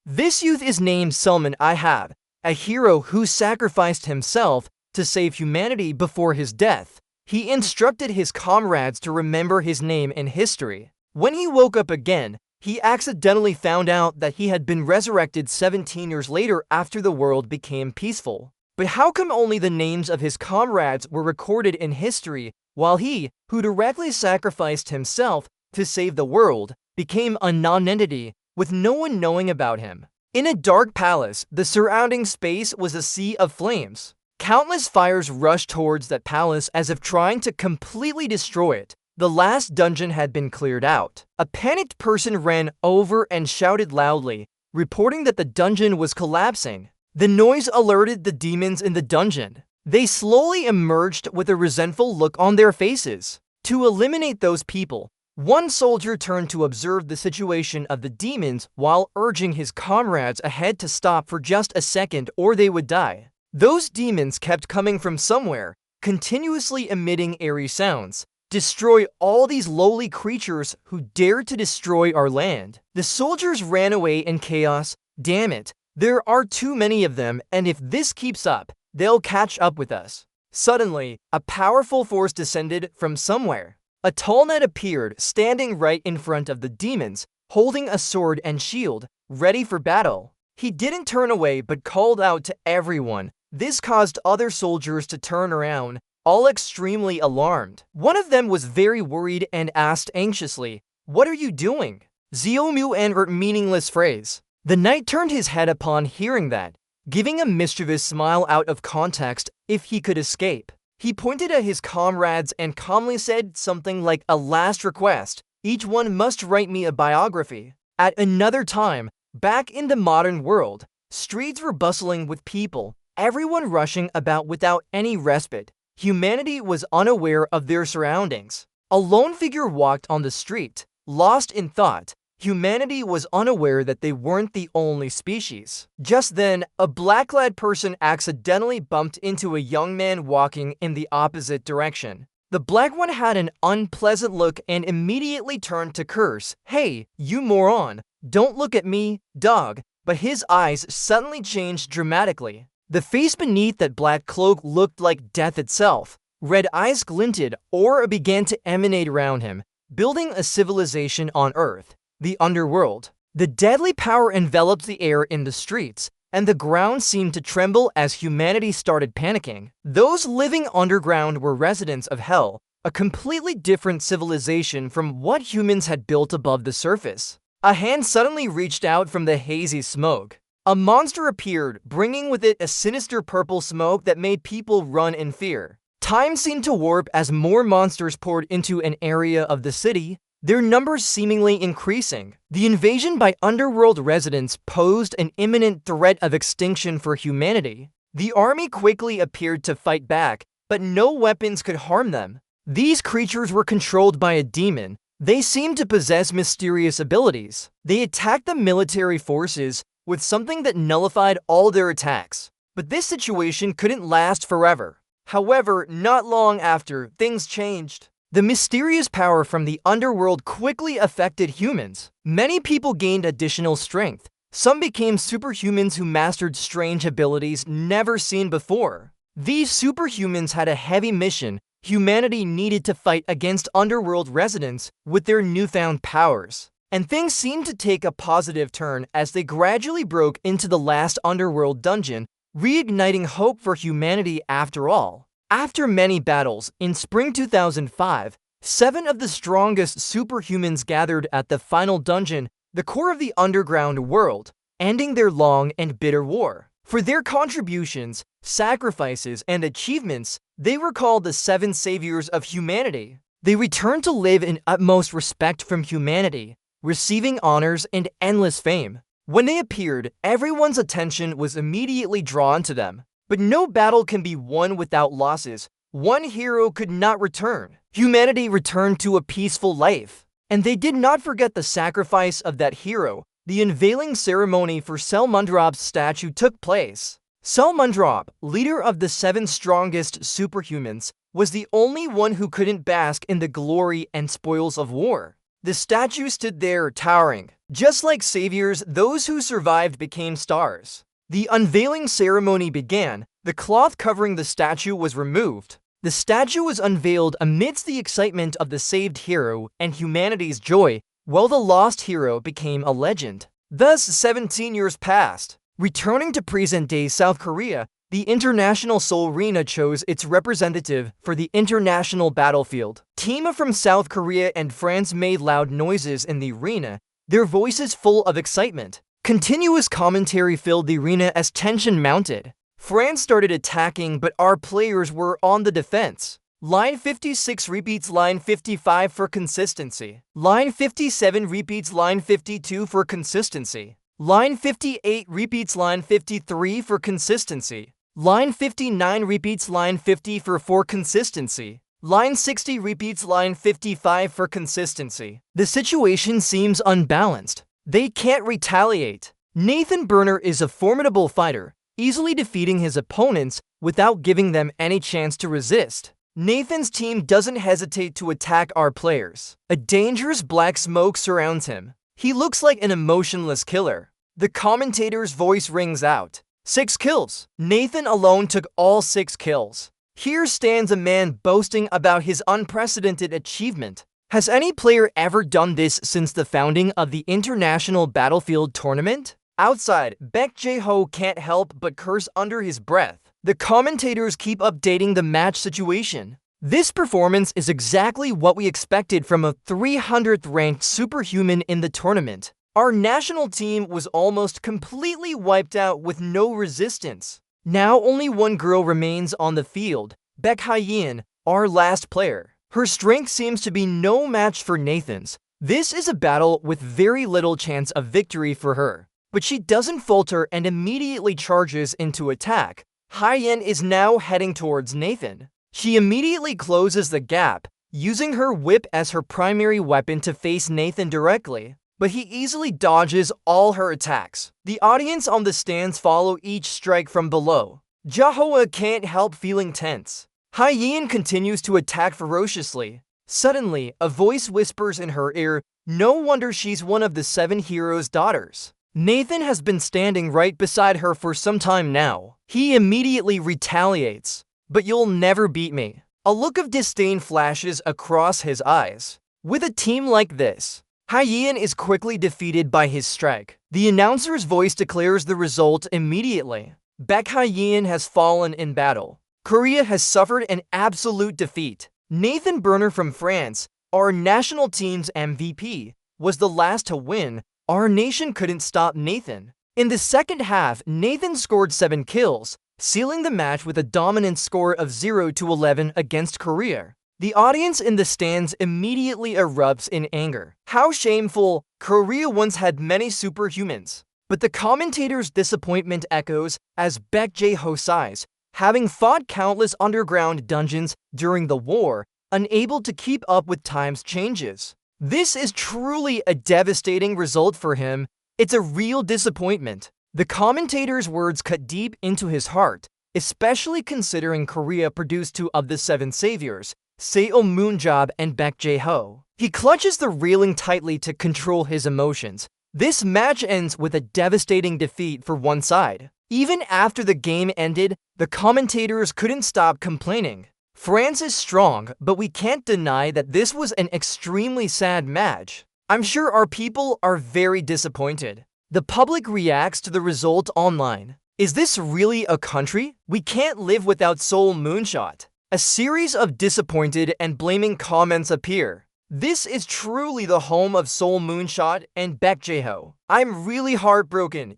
This youth is named Selman Ihab, a hero who sacrificed himself to save humanity before his death. He instructed his comrades to remember his name in history. When he woke up again, he accidentally found out that he had been resurrected 17 years later after the world became peaceful. But how come only the names of his comrades were recorded in history, while he, who directly sacrificed himself to save the world, became a non-entity with no one knowing about him? In a dark palace, the surrounding space was a sea of flames. Countless fires rushed towards that palace as if trying to completely destroy it. The last dungeon had been cleared out. A panicked person ran over and shouted loudly, reporting that the dungeon was collapsing. The noise alerted the demons in the dungeon. They slowly emerged with a resentful look on their faces. To eliminate those people, one soldier turned to observe the situation of the demons while urging his comrades ahead to stop for just a second or they would die. Those demons kept coming from somewhere, continuously emitting eerie sounds. Destroy all these lowly creatures who dared to destroy our land. The soldiers ran away in chaos. Damn it, there are too many of them, and if this keeps up, they'll catch up with us. Suddenly, a powerful force descended from somewhere. A tall knight appeared, standing right in front of the demons, holding a sword and shield, ready for battle. He didn't turn away but called out to everyone. This caused other soldiers to turn around, all extremely alarmed. One of them was very worried and asked anxiously, "What are you doing?" Ziomu answered meaningless phrase. The knight turned his head upon hearing that, giving a mischievous smile out of context if he could escape. He pointed at his comrades and calmly said something like a last request. Each one must write me a biography. At another time, back in the modern world, streets were bustling with people, everyone rushing about without any respite. Humanity was unaware of their surroundings. A lone figure walked on the street, lost in thought. Humanity was unaware that they weren't the only species. Just then, a black-clad person accidentally bumped into a young man walking in the opposite direction. The black one had an unpleasant look and immediately turned to curse. "Hey, you moron, don't look at me, dog." But his eyes suddenly changed dramatically. The face beneath that black cloak looked like death itself. Red eyes glinted, aura began to emanate around him, building a civilization on Earth. The underworld. The deadly power enveloped the air in the streets, and the ground seemed to tremble as humanity started panicking. Those living underground were residents of Hell, a completely different civilization from what humans had built above the surface. A hand suddenly reached out from the hazy smoke. A monster appeared, bringing with it a sinister purple smoke that made people run in fear. Time seemed to warp as more monsters poured into an area of the city, their numbers seemingly increasing. The invasion by underworld residents posed an imminent threat of extinction for humanity. The army quickly appeared to fight back, but no weapons could harm them. These creatures were controlled by a demon. They seemed to possess mysterious abilities. They attacked the military forces with something that nullified all their attacks. But this situation couldn't last forever. However, not long after, things changed. The mysterious power from the underworld quickly affected humans. Many people gained additional strength. Some became superhumans who mastered strange abilities never seen before. These superhumans had a heavy mission. Humanity needed to fight against underworld residents with their newfound powers. And things seemed to take a positive turn as they gradually broke into the last underworld dungeon, reigniting hope for humanity after all. After many battles, in spring 2005, 7 of the strongest superhumans gathered at the final dungeon, the core of the underground world, ending their long and bitter war. For their contributions, sacrifices, and achievements, they were called the 7 saviors of humanity. They returned to live in utmost respect from humanity, receiving honors and endless fame. When they appeared, everyone's attention was immediately drawn to them. But no battle can be won without losses. One hero could not return. Humanity returned to a peaceful life. And they did not forget the sacrifice of that hero. The unveiling ceremony for Selmundrop's statue took place. Selmundrop, leader of the 7 strongest superhumans, was the only one who couldn't bask in the glory and spoils of war. The statue stood there towering, Just like saviors, those who survived became stars. The unveiling ceremony began. The cloth covering the statue was removed. The statue was unveiled amidst the excitement of the saved hero and humanity's joy, while the lost hero became a legend. Thus, 17 years passed. Returning to present-day South Korea, the International Seoul Arena chose its representative for the international battlefield. Team from South Korea and France made loud noises in the arena, their voices full of excitement. Continuous commentary filled the arena as tension mounted. France started attacking, but our players were on the defense. Line 56 repeats line 55 for consistency. Line 57 repeats line 52 for consistency. Line 58 repeats line 53 for consistency. Line 59 repeats line 50 for consistency. Line 60 repeats line 55 for consistency. The situation seems unbalanced. They can't retaliate. Nathan Burner is a formidable fighter, easily defeating his opponents without giving them any chance to resist. Nathan's team doesn't hesitate to attack our players. A dangerous black smoke surrounds him. He looks like an emotionless killer. The commentator's voice rings out. 6 kills. Nathan alone took all 6 kills. Here stands a man boasting about his unprecedented achievement. Has any player ever done this since the founding of the International Battlefield Tournament? Outside, Baek Jae-ho can't help but curse under his breath. The commentators keep updating the match situation. This performance is exactly what we expected from a 300th ranked superhuman in the tournament. Our national team was almost completely wiped out with no resistance. Now only one girl remains on the field, Baek Ha-yeon, our last player. Her strength seems to be no match for Nathan's. This is a battle with very little chance of victory for her. But she doesn't falter and immediately charges into attack. Ha-yeon is now heading towards Nathan. She immediately closes the gap, using her whip as her primary weapon to face Nathan directly. But he easily dodges all her attacks. The audience on the stands follow each strike from below. Jae-ho can't help feeling tense. Ha-yeon continues to attack ferociously. Suddenly, a voice whispers in her ear, "No wonder she's one of the 7 heroes' daughters." Nathan has been standing right beside her for some time now. He immediately retaliates. "But you'll never beat me." A look of disdain flashes across his eyes. With a team like this, Ha-yeon is quickly defeated by his strike. The announcer's voice declares the result immediately. Baek Ha-yeon has fallen in battle. Korea has suffered an absolute defeat. Nathan Burner from France, our national team's MVP, was the last to win. Our nation couldn't stop Nathan. In the second half, Nathan scored 7 kills, sealing the match with a dominant score of 0-11 against Korea. The audience in the stands immediately erupts in anger. How shameful! Korea once had many superhumans. But the commentator's disappointment echoes as Baek Jae-ho sighs, having fought countless underground dungeons during the war, unable to keep up with time's changes. This is truly a devastating result for him. It's a real disappointment. The commentator's words cut deep into his heart, especially considering Korea produced 2 of the 7 saviors, Seo Moonjob and Baek Jae-ho. He clutches the railing tightly to control his emotions. This match ends with a devastating defeat for one side. Even after the game ended, the commentators couldn't stop complaining. France is strong, but we can't deny that this was an extremely sad match. I'm sure our people are very disappointed. The public reacts to the result online. Is this really a country? We can't live without Seoul Moonshot. A series of disappointed and blaming comments appear. This is truly the home of Seoul Moonshot and Baek Jae-ho. I'm really heartbroken,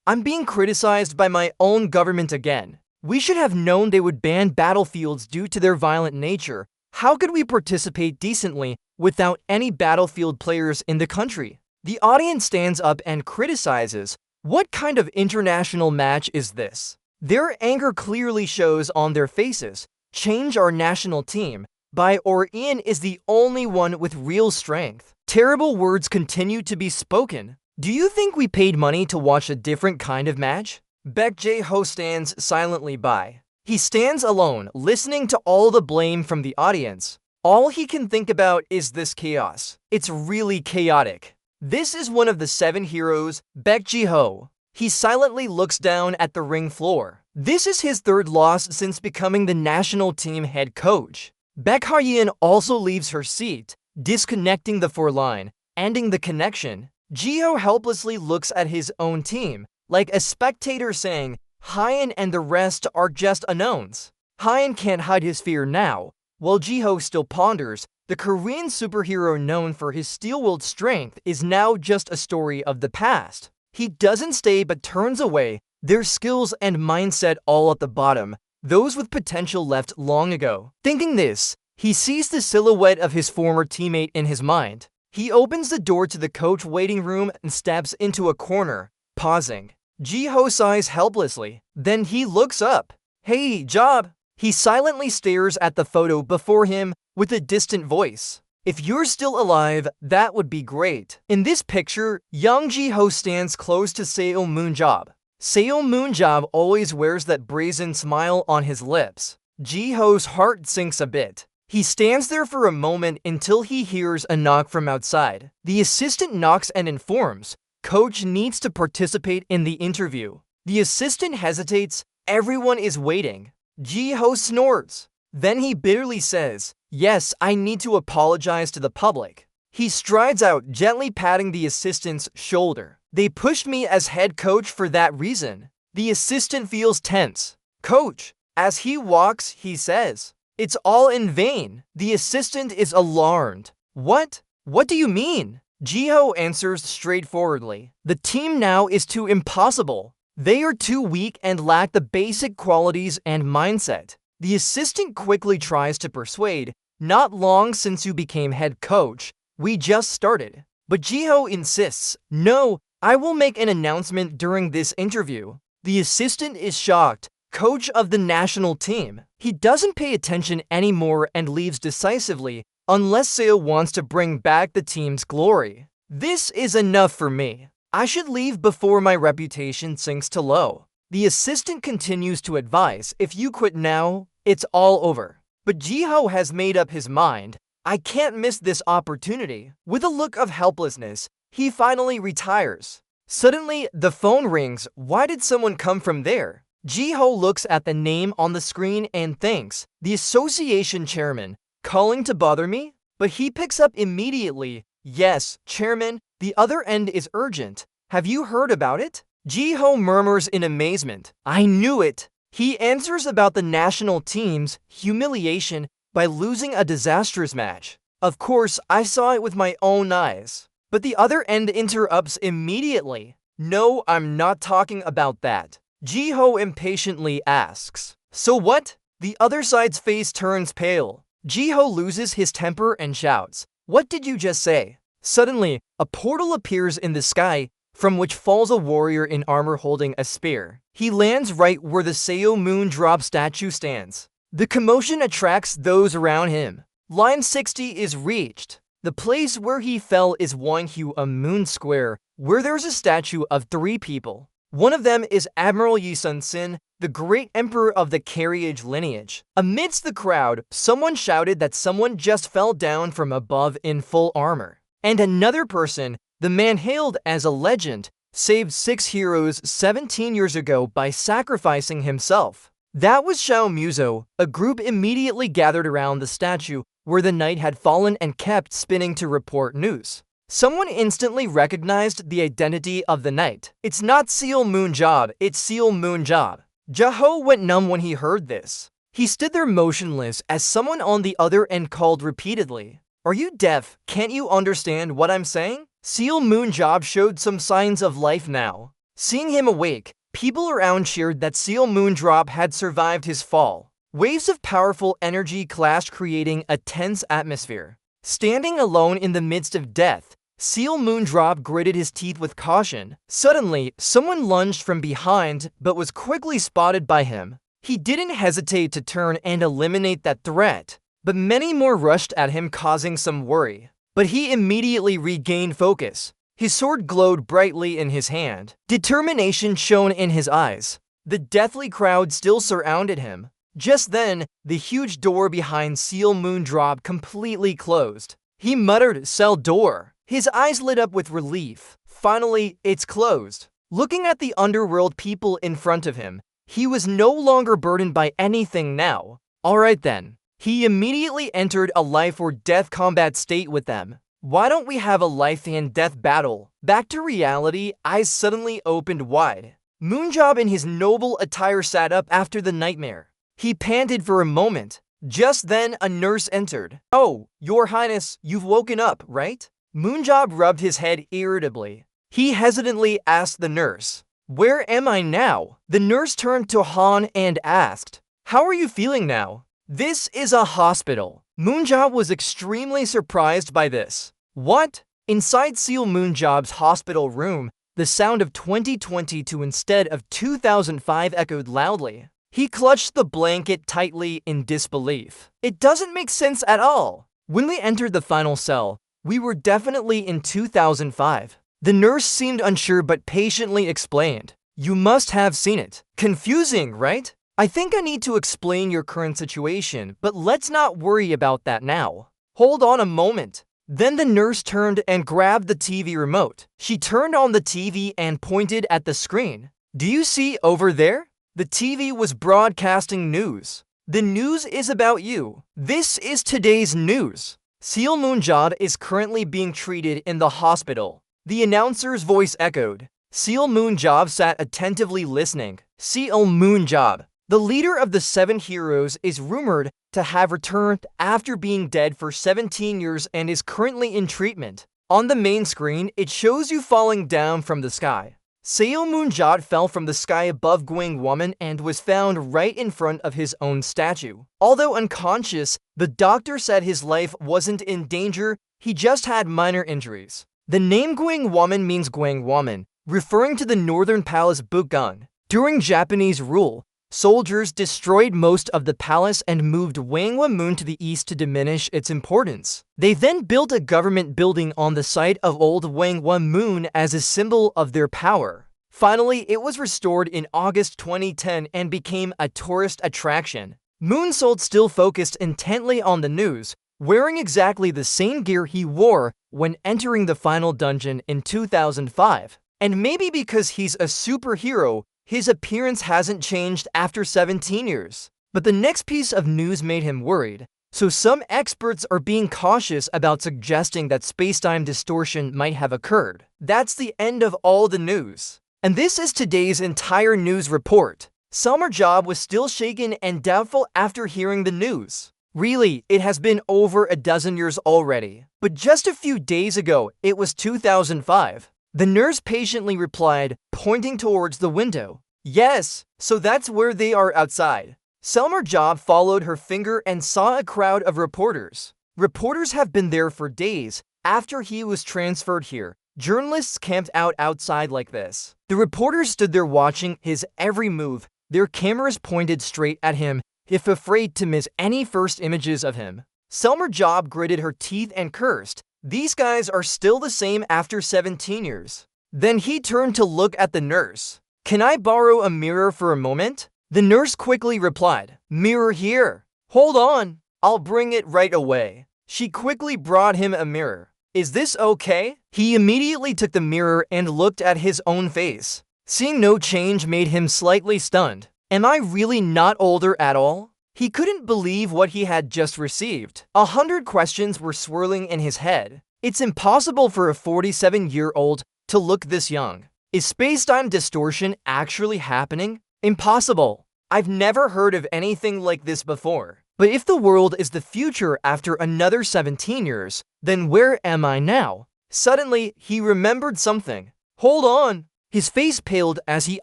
I'm being criticized by my own government again. We should have known they would ban battlefields due to their violent nature. How could we participate decently without any battlefield players in the country? The audience stands up and criticizes. What kind of international match is this? Their anger clearly shows on their faces. Change our national team. Bai or Ian is the only one with real strength. Terrible words continue to be spoken. Do you think we paid money to watch a different kind of match? Baek Jae-ho stands silently by. He stands alone, listening to all the blame from the audience. All he can think about is this chaos. It's really chaotic. This is one of the 7 heroes, Baek Ji-ho. He silently looks down at the ring floor. This is his 3rd loss since becoming the national team head coach. Baek Ha-yeon also leaves her seat, disconnecting the 4-line, ending the connection. Ji-ho helplessly looks at his own team, like a spectator saying, Hyun and the rest are just unknowns. Hyun can't hide his fear now, while Ji-ho still ponders. The Korean superhero known for his steel-willed strength is now just a story of the past. He doesn't stay but turns away, their skills and mindset all at the bottom, those with potential left long ago. Thinking this, he sees the silhouette of his former teammate in his mind. He opens the door to the coach waiting room and steps into a corner, pausing. Ji-ho sighs helplessly. Then he looks up. Hey, job! He silently stares at the photo before him with a distant voice. If you're still alive, that would be great. In this picture, young Ji-ho stands close to Seo Moon-job. Seo Moon-job always wears that brazen smile on his lips. Ji-ho's heart sinks a bit. He stands there for a moment until he hears a knock from outside. The assistant knocks and informs, Coach needs to participate in the interview. The assistant hesitates. Everyone is waiting. Ji-ho snorts. Then he bitterly says, Yes, I need to apologize to the public. He strides out, gently patting the assistant's shoulder. They pushed me as head coach for that reason. The assistant feels tense. Coach. As he walks, he says, It's all in vain. The assistant is alarmed. What? What do you mean? Ji-ho answers straightforwardly. The team now is too impossible. They are too weak and lack the basic qualities and mindset. The assistant quickly tries to persuade, Not long since you became head coach, we just started. But Ji-ho insists, No, I will make an announcement during this interview. The assistant is shocked. Coach of the national team. He doesn't pay attention anymore and leaves decisively, unless Seo wants to bring back the team's glory. This is enough for me. I should leave before my reputation sinks to low. The assistant continues to advise, if you quit now, it's all over. But Ji-ho has made up his mind. I can't miss this opportunity. With a look of helplessness, he finally retires. Suddenly, the phone rings. Why did someone come from there? Ji-ho looks at the name on the screen and thinks, the association chairman, calling to bother me? But he picks up immediately. Yes, chairman, the other end is urgent. Have you heard about it? Ji-ho murmurs in amazement. I knew it. He answers about the national team's humiliation by losing a disastrous match. Of course, I saw it with my own eyes. But the other end interrupts immediately. No, I'm not talking about that. Ji-ho impatiently asks. So what? The other side's face turns pale. Ji-ho loses his temper and shouts. What did you just say? Suddenly, a portal appears in the sky, from which falls a warrior in armor holding a spear. He lands right where the Seo Moon-drop statue stands. The commotion attracts those around him. Line 60 is reached. The place where he fell is Wonghue, a moon square, where there's a statue of 3 people. One of them is Admiral Yi Sun-sin, the great emperor of the carriage lineage. Amidst the crowd, someone shouted that someone just fell down from above in full armor. And another person, the man hailed as a legend, saved 6 heroes 17 years ago by sacrificing himself. That was Xiao Muzo. A group immediately gathered around the statue where the knight had fallen and kept spinning to report news. Someone instantly recognized the identity of the knight. It's not Seo Moon-job, it's Seo Moon-job. Ji-ho went numb when he heard this. He stood there motionless as someone on the other end called repeatedly. Are you deaf? Can't you understand what I'm saying? Seo Moon-job showed some signs of life now. Seeing him awake, people around cheered that Seo Moon-drop had survived his fall. Waves of powerful energy clashed, creating a tense atmosphere. Standing alone in the midst of death, Seo Moon-drop gritted his teeth with caution. Suddenly, someone lunged from behind but was quickly spotted by him. He didn't hesitate to turn and eliminate that threat, but many more rushed at him, causing some worry. But he immediately regained focus. His sword glowed brightly in his hand. Determination shone in his eyes. The deathly crowd still surrounded him. Just then, the huge door behind Seo Moon-drop completely closed. He muttered, "Cell door." His eyes lit up with relief. Finally, it's closed. Looking at the underworld people in front of him, he was no longer burdened by anything now. Alright then. He immediately entered a life or death combat state with them. Why don't we have a life and death battle? Back to reality, eyes suddenly opened wide. Moonjob in his noble attire sat up after the nightmare. He panted for a moment. Just then, a nurse entered. "Oh, Your Highness, you've woken up, right?" Moonjob rubbed his head irritably. He hesitantly asked the nurse, "Where am I now?" The nurse turned to Han and asked, "How are you feeling now?" "This is a hospital." Moonjob was extremely surprised by this. What? Inside Seal Moonjob's hospital room, the sound of 2022 instead of 2005 echoed loudly. He clutched the blanket tightly in disbelief. It doesn't make sense at all. When we entered the final cell, we were definitely in 2005. The nurse seemed unsure but patiently explained. "You must have seen it. Confusing, right? I think I need to explain your current situation, but let's not worry about that now. Hold on a moment." Then the nurse turned and grabbed the TV remote. She turned on the TV and pointed at the screen. "Do you see over there?" The TV was broadcasting news. "The news is about you. This is today's news. Seal Moonjob is currently being treated in the hospital." The announcer's voice echoed. Seal Moonjob sat attentively listening. Seal Moonjob, the leader of the 7 heroes, is rumored to have returned after being dead for 17 years and is currently in treatment. On the main screen, it shows you falling down from the sky. Seal Moonjob fell from the sky above Gwing Woman and was found right in front of his own statue. Although unconscious, the doctor said his life wasn't in danger, he just had minor injuries. The name Gwing Woman means Gwing Woman, referring to the Northern Palace Bugun. During Japanese rule, soldiers destroyed most of the palace and moved Wangwa Moon to the east to diminish its importance. They then built a government building on the site of old Wangwa Moon as a symbol of their power. Finally, it was restored in August 2010 and became a tourist attraction. Moonsault still focused intently on the news, wearing exactly the same gear he wore when entering the final dungeon in 2005. And maybe because he's a superhero, his appearance hasn't changed after 17 years. But the next piece of news made him worried, so some experts are being cautious about suggesting that spacetime distortion might have occurred. That's the end of all the news. And this is today's entire news report. Selmerjob was still shaken and doubtful after hearing the news. Really, it has been over a dozen years already. But just a few days ago, it was 2005. The nurse patiently replied, pointing towards the window. "Yes, so that's where they are outside." Selmerjob followed her finger and saw a crowd of reporters. Reporters have been there for days. After he was transferred here, journalists camped out outside like this. The reporters stood there watching his every move, their cameras pointed straight at him, if afraid to miss any first images of him. Selmerjob gritted her teeth and cursed. These guys are still the same after 17 years. Then he turned to look at the nurse. "Can I borrow a mirror for a moment?" The nurse quickly replied, "Mirror here. Hold on, I'll bring it right away." She quickly brought him a mirror. "Is this okay?" He immediately took the mirror and looked at his own face. Seeing no change made him slightly stunned. Am I really not older at all? He couldn't believe what he had just received. 100 questions were swirling in his head. It's impossible for a 47-year-old to look this young. Is spacetime distortion actually happening? Impossible. I've never heard of anything like this before. But if the world is the future after another 17 years, then where am I now? Suddenly, he remembered something. Hold on. His face paled as he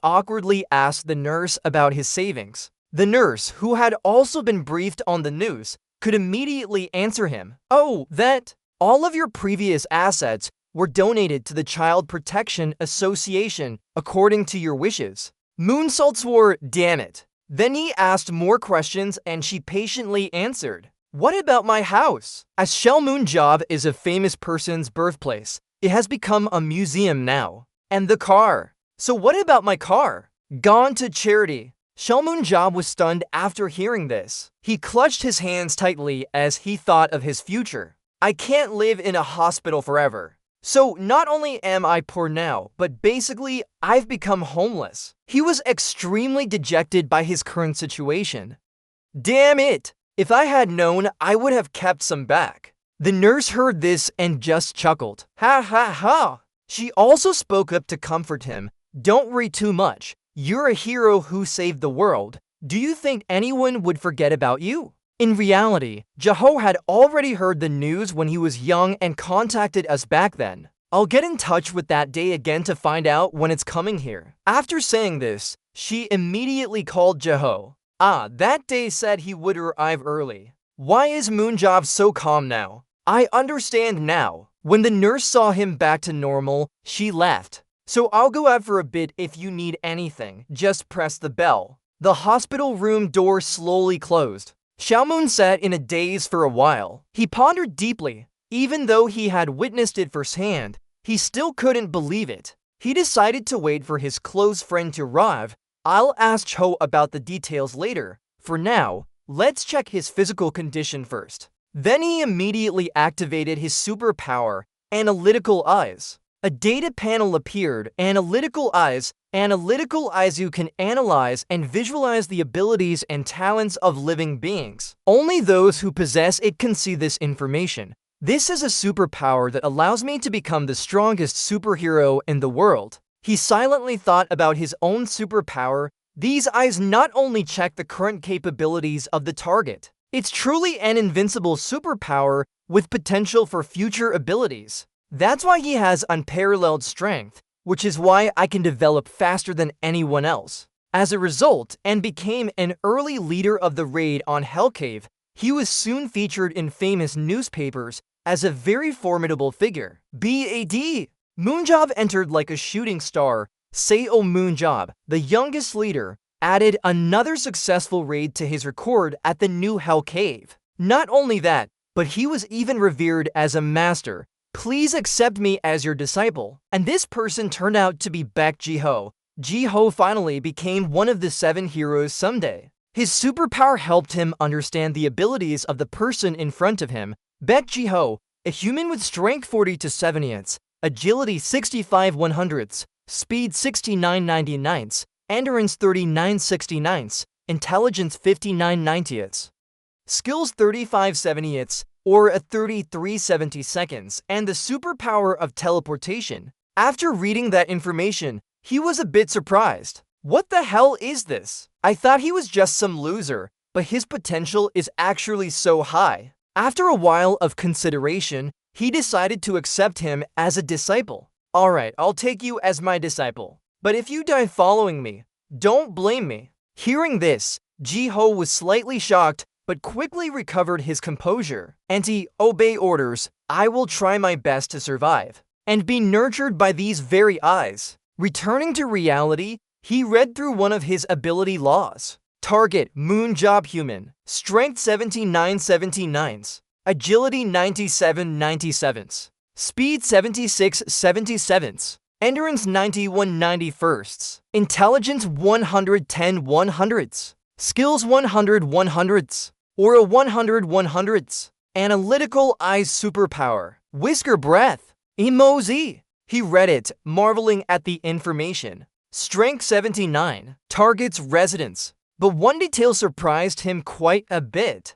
awkwardly asked the nurse about his savings. The nurse, who had also been briefed on the news, could immediately answer him. "Oh, that. All of your previous assets were donated to the Child Protection Association according to your wishes." Moonsault swore, "Damn it." Then he asked more questions and she patiently answered. "What about my house?" As Shell Moonjob is a famous person's birthplace, it has become a museum now. "And the car. So what about my car?" "Gone to charity." Shell Moonjob was stunned after hearing this. He clutched his hands tightly as he thought of his future. "I can't live in a hospital forever. So not only am I poor now, but basically I've become homeless. He was extremely dejected by his current situation. Damn it! If I had known, I would have kept some back. The nurse heard this and just chuckled. Ha ha ha! She also spoke up to comfort him. Don't worry too much. You're a hero who saved the world. Do you think anyone would forget about you? In reality, Jeho had already heard the news when he was young and contacted us back then. I'll get in touch with that day again to find out when it's coming here. After saying this, she immediately called Jeho. That day said he would arrive early. Why is Moonjob so calm now? I understand now. When the nurse saw him back to normal, she left. So I'll go out for a bit if you need anything. Just press the bell. The hospital room door slowly closed. Xiaomoon sat in a daze for a while. He pondered deeply. Even though he had witnessed it firsthand, he still couldn't believe it. He decided to wait for his close friend to arrive. I'll ask Cho about the details later. For now, let's check his physical condition first. Then he immediately activated his superpower, Analytical Eyes. A data panel appeared. Analytical Eyes. Analytical Eyes. You can analyze and visualize the abilities and talents of living beings. Only those who possess it can see this information. This is a superpower that allows me to become the strongest superhero in the world. He silently thought about his own superpower. These eyes not only check the current capabilities of the target, it's truly an invincible superpower with potential for future abilities. That's why he has unparalleled strength, which is why I can develop faster than anyone else. As a result, and became an early leader of the raid on Hell Cave, he was soon featured in famous newspapers as a very formidable figure. BAD! Moonjob entered like a shooting star. Seo Moonjob, the youngest leader, added another successful raid to his record at the new Hell Cave. Not only that, but he was even revered as a master. Please accept me as your disciple. And this person turned out to be Baek Jiho. Jiho finally became one of the 7 heroes someday. His superpower helped him understand the abilities of the person in front of him. Baek Jiho, a human with strength 40 to 70ths, agility 65 100ths, speed 69 99ths, endurance 39 69ths, intelligence 59 90ths, skills 35 70ths, or a 33 70seconds, and the superpower of teleportation. After reading that information, he was a bit surprised. What the hell is this? I thought he was just some loser, but his potential is actually so high. After a while of consideration, he decided to accept him as a disciple. Alright, I'll take you as my disciple. But if you die following me, don't blame me. Hearing this, Jiho was slightly shocked, but quickly recovered his composure. Obey orders. I will try my best to survive and be nurtured by these very eyes. Returning to reality, he read through one of his ability laws. Target, Moonjob human. Strength 79 79s. Agility 97 97s. Speed 76 77s. Endurance 91 91sts. Intelligence 110 100ths. Skills 100 100ths. Or a 100 100ths. Analytical Eyes superpower. Whisker breath. Emoji. He read it, marveling at the information. Strength 79. Target's residence. But one detail surprised him quite a bit.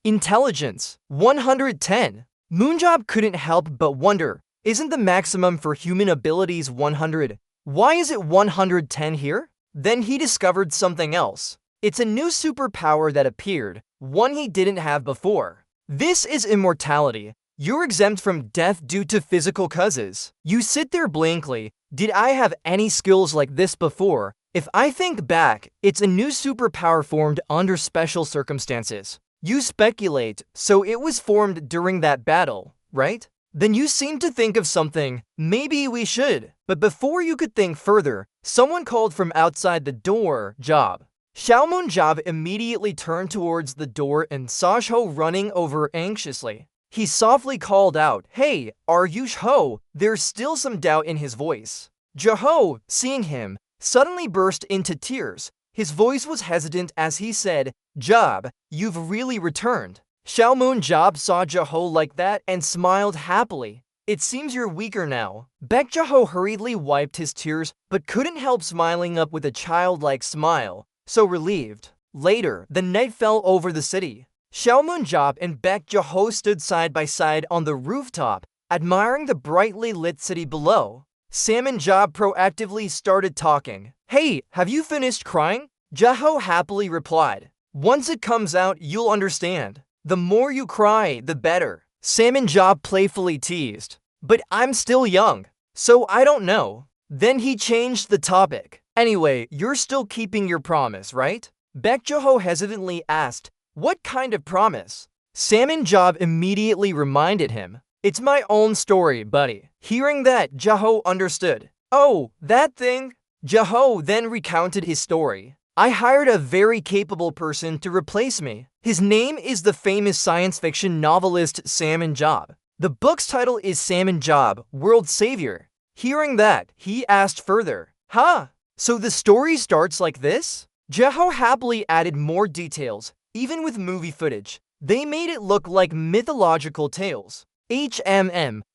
Intelligence 110. Moonjob couldn't help but wonder, isn't the maximum for human abilities 100? Why is it 110 here? Then he discovered something else. It's a new superpower that appeared, one he didn't have before. This is immortality. You're exempt from death due to physical causes. You sit there blankly. Did I have any skills like this before? If I think back, it's a new superpower formed under special circumstances. You speculate, so it was formed during that battle, right? Then you seem to think of something. Maybe we should. But before you could think further, someone called from outside the door. Job. Xiaomoon Job immediately turned towards the door and saw Zhou running over anxiously. He softly called out, "Hey, are you Zhou?" There's still some doubt in his voice. Zhou, seeing him, suddenly burst into tears. His voice was hesitant as he said, "Job, you've really returned." Xiaomoon Job saw Zhou like that and smiled happily. it seems you're weaker now. Baek Jaho hurriedly wiped his tears but couldn't help smiling up with a childlike smile, so relieved. Later, the night fell over the city. Xiao Moonjab and Baek Jaho stood side by side on the rooftop, admiring the brightly lit city below. Sam and Job proactively started talking. "Hey, have you finished crying?" Jaho happily replied. "Once it comes out, you'll understand. The more you cry, the better." Sam and Job playfully teased. "But I'm still young, so I don't know." Then he changed the topic. "Anyway, you're still keeping your promise, right?" Baek Jaho hesitantly asked, "What kind of promise?" Sam and Job immediately reminded him. "It's my own story, buddy." Hearing that, Jaho understood. "Oh, that thing?" Jaho then recounted his story. "I hired a very capable person to replace me. His name is the famous science fiction novelist Sam and Job. The book's title is Sam and Job, World Savior." Hearing that, he asked further, "Huh? So the story starts like this?" Jaho happily added more details, even with movie footage. They made it look like mythological tales.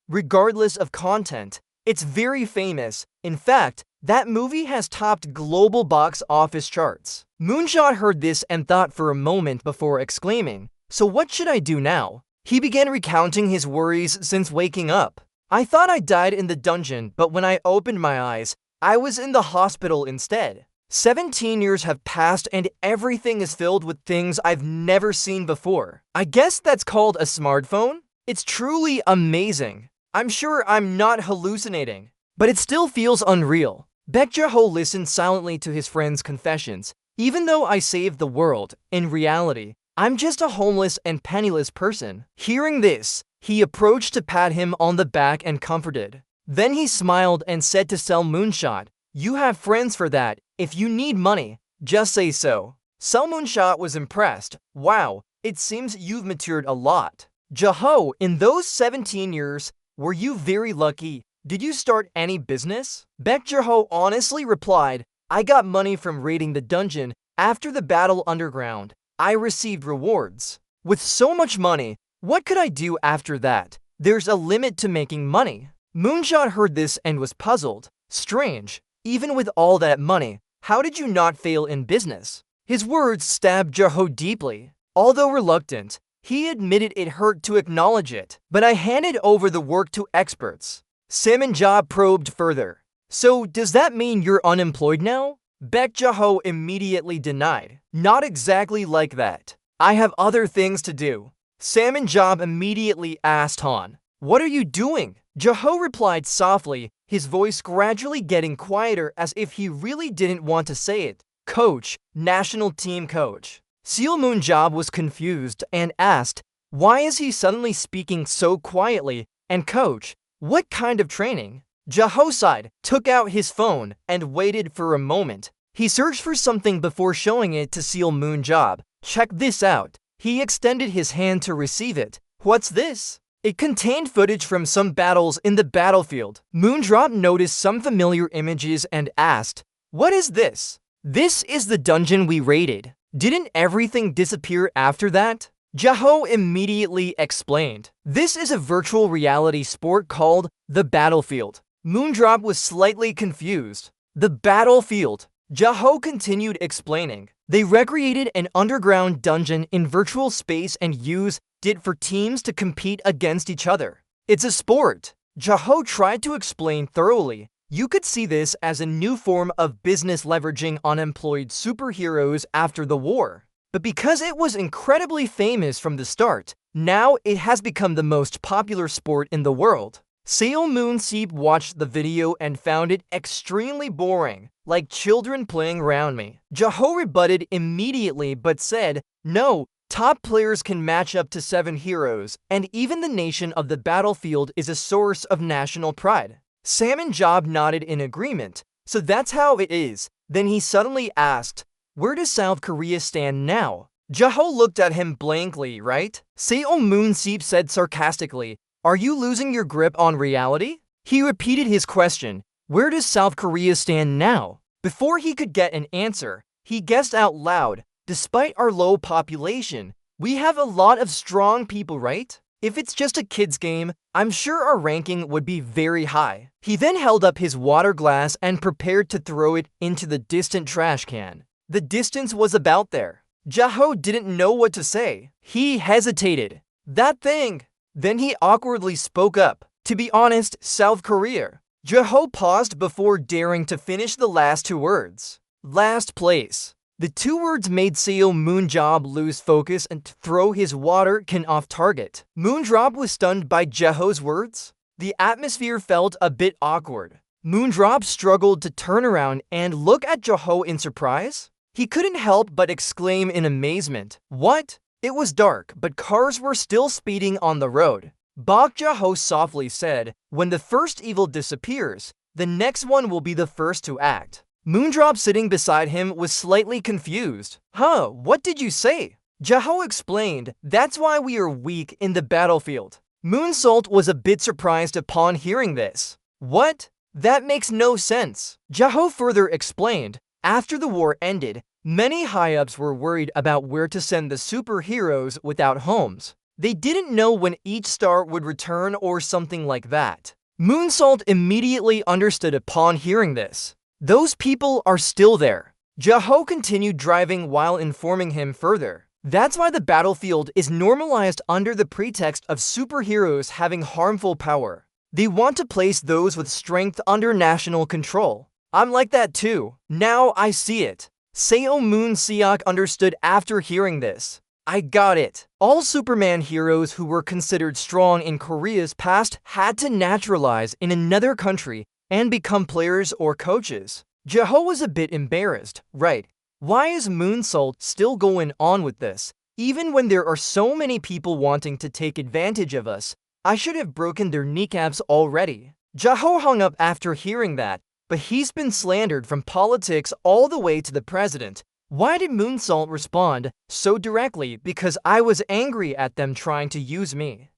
Regardless of content, it's very famous. In fact, that movie has topped global box office charts. Moonshot heard this and thought for a moment before exclaiming, "So what should I do now?" He began recounting his worries since waking up. "I thought I died in the dungeon, but when I opened my eyes, I was in the hospital instead. 17 years have passed and everything is filled with things I've never seen before. I guess that's called a smartphone? It's truly amazing. I'm sure I'm not hallucinating, but it still feels unreal." Baek Jaho listened silently to his friend's confessions. "Even though I saved the world, in reality, I'm just a homeless and penniless person." Hearing this, he approached to pat him on the back and comforted. Then he smiled and said to Sel Moonshot, "You have friends for that. If you need money, just say so." Sel Moonshot was impressed. "Wow, it seems you've matured a lot." "Jaho, in those 17 years, were you very lucky? Did you start any business?" Baek Jaho honestly replied, "I got money from raiding the dungeon. After the battle underground, I received rewards. With so much money, what could I do after that? There's a limit to making money." Moonshot heard this and was puzzled. Strange, even with all that money, how did you not fail in business? His words stabbed Jaho deeply. Although reluctant, he admitted it hurt to acknowledge it. "But I handed over the work to experts." Sam and Job probed further. "So does that mean you're unemployed now?" Baek Jaho immediately denied. "Not exactly like that. I have other things to do." Sam and Job immediately asked Han, "What are you doing?" Jaho replied softly, his voice gradually getting quieter as if he really didn't want to say it. "Coach, national team coach." Seal Moonjab was confused and asked, "Why is he suddenly speaking so quietly? And coach, what kind of training?" Jaho sighed, took out his phone, and waited for a moment. He searched for something before showing it to Seal Moonjab. "Check this out." He extended his hand to receive it. "What's this?" It contained footage from some battles in the battlefield. Moondrop noticed some familiar images and asked, "What is this?" "This is the dungeon we raided. Didn't everything disappear after that?" Jaho immediately explained. "This is a virtual reality sport called the Battlefield." Moondrop was slightly confused. "The Battlefield." Jaho continued explaining. "They recreated an underground dungeon in virtual space and used it for teams to compete against each other. It's a sport." Jaho tried to explain thoroughly. "You could see this as a new form of business leveraging unemployed superheroes after the war. But because it was incredibly famous from the start, now it has become the most popular sport in the world." Seo Moonseep watched the video and found it extremely boring, like children playing around me. Jaho rebutted immediately but said, "No, top players can match up to 7 heroes, and even the nation of the battlefield is a source of national pride." Sam and Job nodded in agreement. "So that's how it is." Then he suddenly asked, "Where does South Korea stand now?" Jaho looked at him blankly, right? Seo Moonseep said sarcastically, "Are you losing your grip on reality?" He repeated his question, "Where does South Korea stand now?" Before he could get an answer, he guessed out loud, "Despite our low population, we have a lot of strong people, right?" If it's just a kid's game, I'm sure our ranking would be very high. He then held up his water glass and prepared to throw it into the distant trash can. The distance was about there. Jaho didn't know what to say. He hesitated. That thing. Then he awkwardly spoke up. To be honest, South Korea. Jaho paused before daring to finish the last two words. Last place. The two words made Seo Moonjob lose focus and throw his water can off target. Moondrop was stunned by Jaho's words. The atmosphere felt a bit awkward. Moondrop struggled to turn around and look at Jaho in surprise. He couldn't help but exclaim in amazement. What? It was dark, but cars were still speeding on the road. Bok Jaho softly said, when the first evil disappears, the next one will be the first to act. Moondrop sitting beside him was slightly confused. Huh, what did you say? Jaho explained, that's why we are weak in the battlefield. Moonsalt was a bit surprised upon hearing this. What? That makes no sense. Jaho further explained, after the war ended, many high-ups were worried about where to send the superheroes without homes. They didn't know when each star would return or something like that. Moonsalt immediately understood upon hearing this. Those people are still there. Jaho continued driving while informing him further. That's why the battlefield is normalized under the pretext of superheroes having harmful power. They want to place those with strength under national control. I'm like that too. Now I see it. Seo Moon Seok understood after hearing this. I got it. All Superman heroes who were considered strong in Korea's past had to naturalize in another country and become players or coaches. Jaho was a bit embarrassed, right? Why is Moonsalt still going on with this? Even when there are so many people wanting to take advantage of us, I should have broken their kneecaps already. Jaho hung up after hearing that, but he's been slandered from politics all the way to the president. Why did Moonsalt respond so directly? Because I was angry at them trying to use me.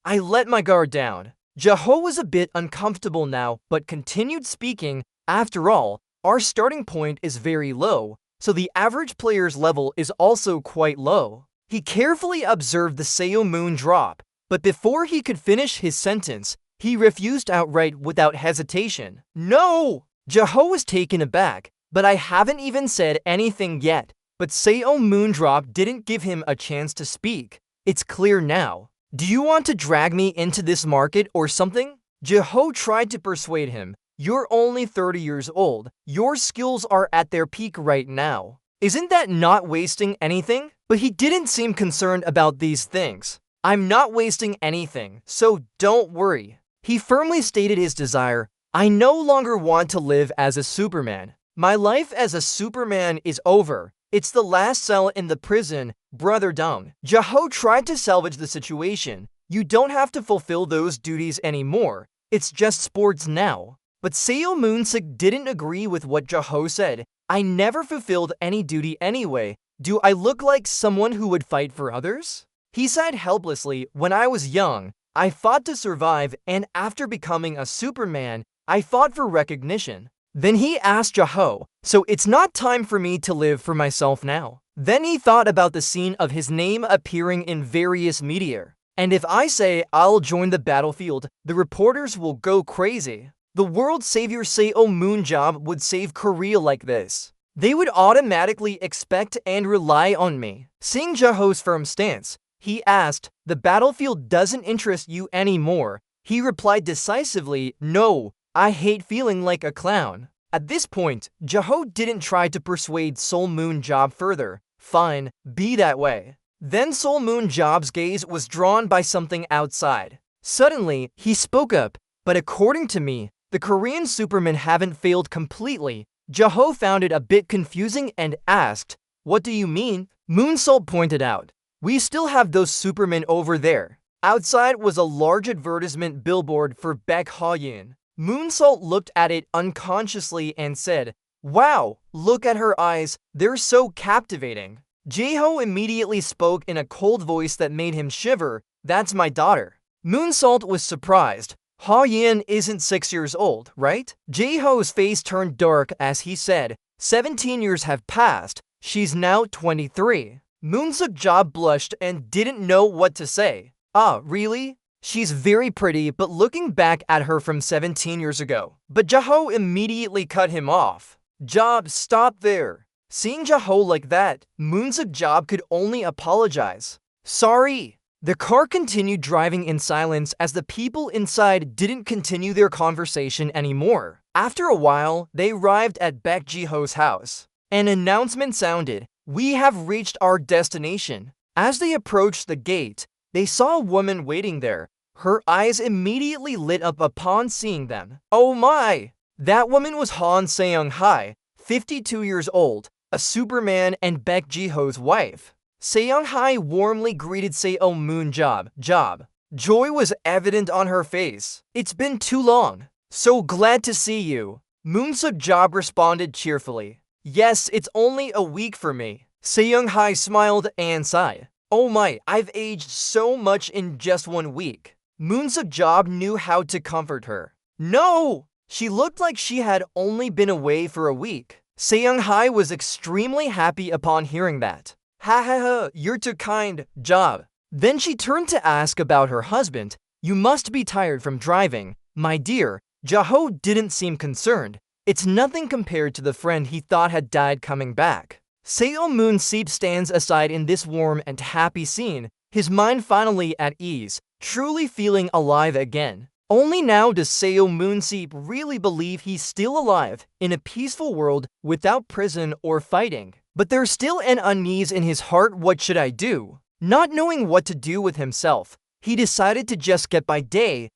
I let my guard down. Jaho was a bit uncomfortable now, but continued speaking. After all, our starting point is very low, so the average player's level is also quite low. He carefully observed the Seo Moon drop, but before he could finish his sentence, he refused outright without hesitation. No! Jaho was taken aback, but I haven't even said anything yet. But Seo Moondrop didn't give him a chance to speak. It's clear now. Do you want to drag me into this market or something? Jaho tried to persuade him. You're only 30 years old. Your skills are at their peak right now. Isn't that not wasting anything? But he didn't seem concerned about these things. I'm not wasting anything, so don't worry. He firmly stated his desire. I no longer want to live as a Superman. My life as a Superman is over. It's the last cell in the prison, Brother Dung. Jaho tried to salvage the situation. You don't have to fulfill those duties anymore. It's just sports now. But Seo Moonsik didn't agree with what Jaho said. I never fulfilled any duty anyway. Do I look like someone who would fight for others? He sighed helplessly. When I was young, I fought to survive, and after becoming a Superman, I fought for recognition. Then he asked Jaho, so it's not time for me to live for myself now. Then he thought about the scene of his name appearing in various media. And if I say I'll join the battlefield, the reporters will go crazy. The world savior Seo Moonjob would save Korea like this. They would automatically expect and rely on me. Seeing Jaho's firm stance, he asked, the battlefield doesn't interest you anymore. He replied decisively, no, I hate feeling like a clown. At this point, Jaho didn't try to persuade Sol Moonjob further. Fine, be that way. Then Sol Moonjob's gaze was drawn by something outside. Suddenly, he spoke up, but according to me, the Korean Supermen haven't failed completely. Jaho found it a bit confusing and asked, what do you mean? Moonsalt pointed out, we still have those Supermen over there. Outside was a large advertisement billboard for Baek Ha-yin. Moonsalt looked at it unconsciously and said, wow, look at her eyes, they're so captivating. Jaho immediately spoke in a cold voice that made him shiver, that's my daughter. Moonsalt was surprised. Ha-yin isn't 6 years old, right? Jaho's face turned dark as he said, 17 years have passed, she's now 23. Moonsuk Job blushed and didn't know what to say. Ah, really? She's very pretty, but looking back at her from 17 years ago. But Jaho immediately cut him off. Job, stop there. Seeing Jaho like that, Moonsuk Job could only apologize. Sorry. The car continued driving in silence as the people inside didn't continue their conversation anymore. After a while, they arrived at Baek Jiho's house. An announcement sounded, "We have reached our destination." As they approached the gate, they saw a woman waiting there. Her eyes immediately lit up upon seeing them. Oh my! That woman was Han Seung-hae, 52 years old, a Superman and Baek Jiho's wife. Seung-hae warmly greeted Seo Moon Job. Joy was evident on her face. "It's been too long. So glad to see you." Moonsuk Job responded cheerfully. "Yes, it's only a week for me." Seung-hae smiled and sighed. "Oh my, I've aged so much in just 1 week." Moonsuk Job knew how to comfort her. "No!" She looked like she had only been away for a week. Seung-hae was extremely happy upon hearing that. "Ha ha ha, you're too kind, Job." Then she turned to ask about her husband. "You must be tired from driving, my dear." Jaho didn't seem concerned. It's nothing compared to the friend he thought had died coming back. Seo Moon Seep stands aside in this warm and happy scene, his mind finally at ease, truly feeling alive again. Only now does Seo Moon Seep really believe he's still alive in a peaceful world without prison or fighting. But there's still an unease in his heart. What should I do? Not knowing what to do with himself, he decided to just get by day,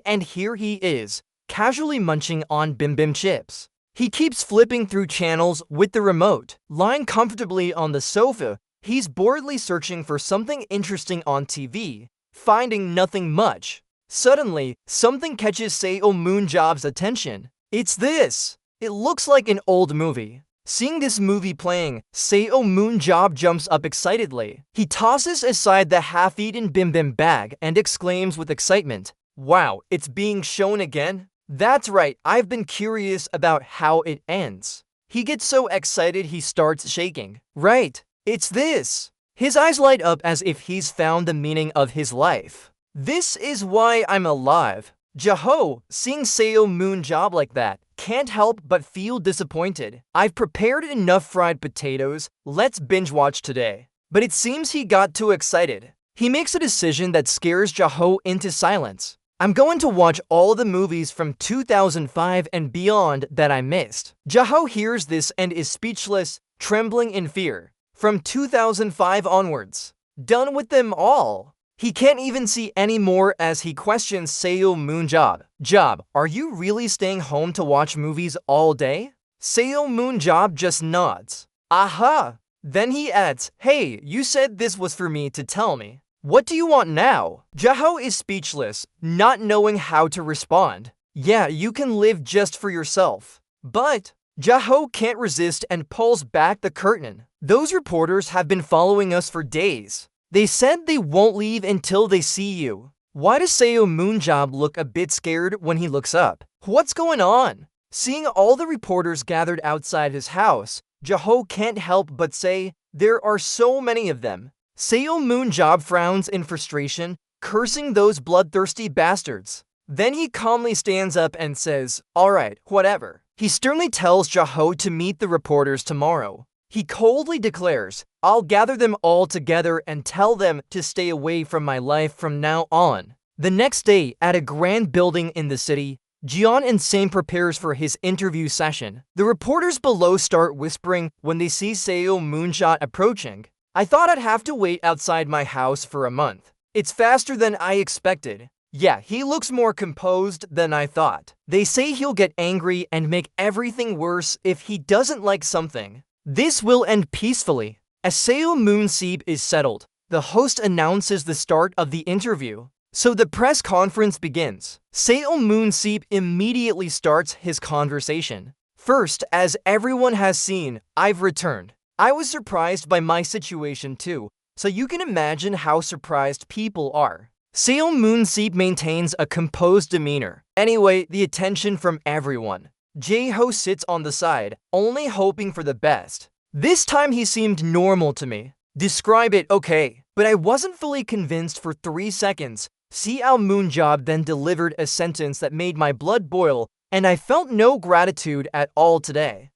and here he is, casually munching on Bim Bim chips. He keeps flipping through channels with the remote. Lying comfortably on the sofa, he's boredly searching for something interesting on TV, finding nothing much. Suddenly, something catches Seo Moon Job's attention. It's this! It looks like an old movie. Seeing this movie playing, Seo Moon Job jumps up excitedly. He tosses aside the half-eaten Bim Bim bag and exclaims with excitement, "Wow, it's being shown again? That's right, I've been curious about how it ends." He gets so excited he starts shaking. Right, it's this! His eyes light up as if he's found the meaning of his life. "This is why I'm alive." Jaho, seeing Seo Moon Job like that, can't help but feel disappointed. "I've prepared enough fried potatoes, let's binge watch today." But it seems he got too excited. He makes a decision that scares Jaho into silence. "I'm going to watch all the movies from 2005 and beyond that I missed." Jaho hears this and is speechless, trembling in fear. From 2005 onwards. Done with them all. He can't even see any more as he questions Seo Moon Job. "Job, are you really staying home to watch movies all day?" Seo Moon Job just nods. "Aha!" Then he adds, "Hey, you said this was for me to tell me. What do you want now?" Jaho is speechless, not knowing how to respond. "Yeah, you can live just for yourself." But Jaho can't resist and pulls back the curtain. "Those reporters have been following us for days. They said they won't leave until they see you." Why does Seo Moon Job look a bit scared when he looks up? What's going on? Seeing all the reporters gathered outside his house, Jaho can't help but say, "There are so many of them." Seo Moon Job frowns in frustration, cursing those bloodthirsty bastards. Then he calmly stands up and says, "Alright, whatever." He sternly tells Jaho to meet the reporters tomorrow. He coldly declares, "I'll gather them all together and tell them to stay away from my life from now on." The next day, at a grand building in the city, Jeon Insane prepares for his interview session. The reporters below start whispering when they see Seo Moonshot approaching. "I thought I'd have to wait outside my house for a month. It's faster than I expected. Yeah, he looks more composed than I thought. They say he'll get angry and make everything worse if he doesn't like something. This will end peacefully." As Seo Moon Seep is settled, the host announces the start of the interview. So the press conference begins. Seo Moon Seep immediately starts his conversation. "First, as everyone has seen, I've returned. I was surprised by my situation too, so you can imagine how surprised people are." Seo Moon Seep maintains a composed demeanor. Anyway, the attention from everyone. Jae-ho sits on the side, only hoping for the best. "This time he seemed normal to me." "Describe it, okay." but I wasn't fully convinced for 3 seconds. Seo Moonjob then delivered a sentence that made my blood boil, and I felt no gratitude at all today.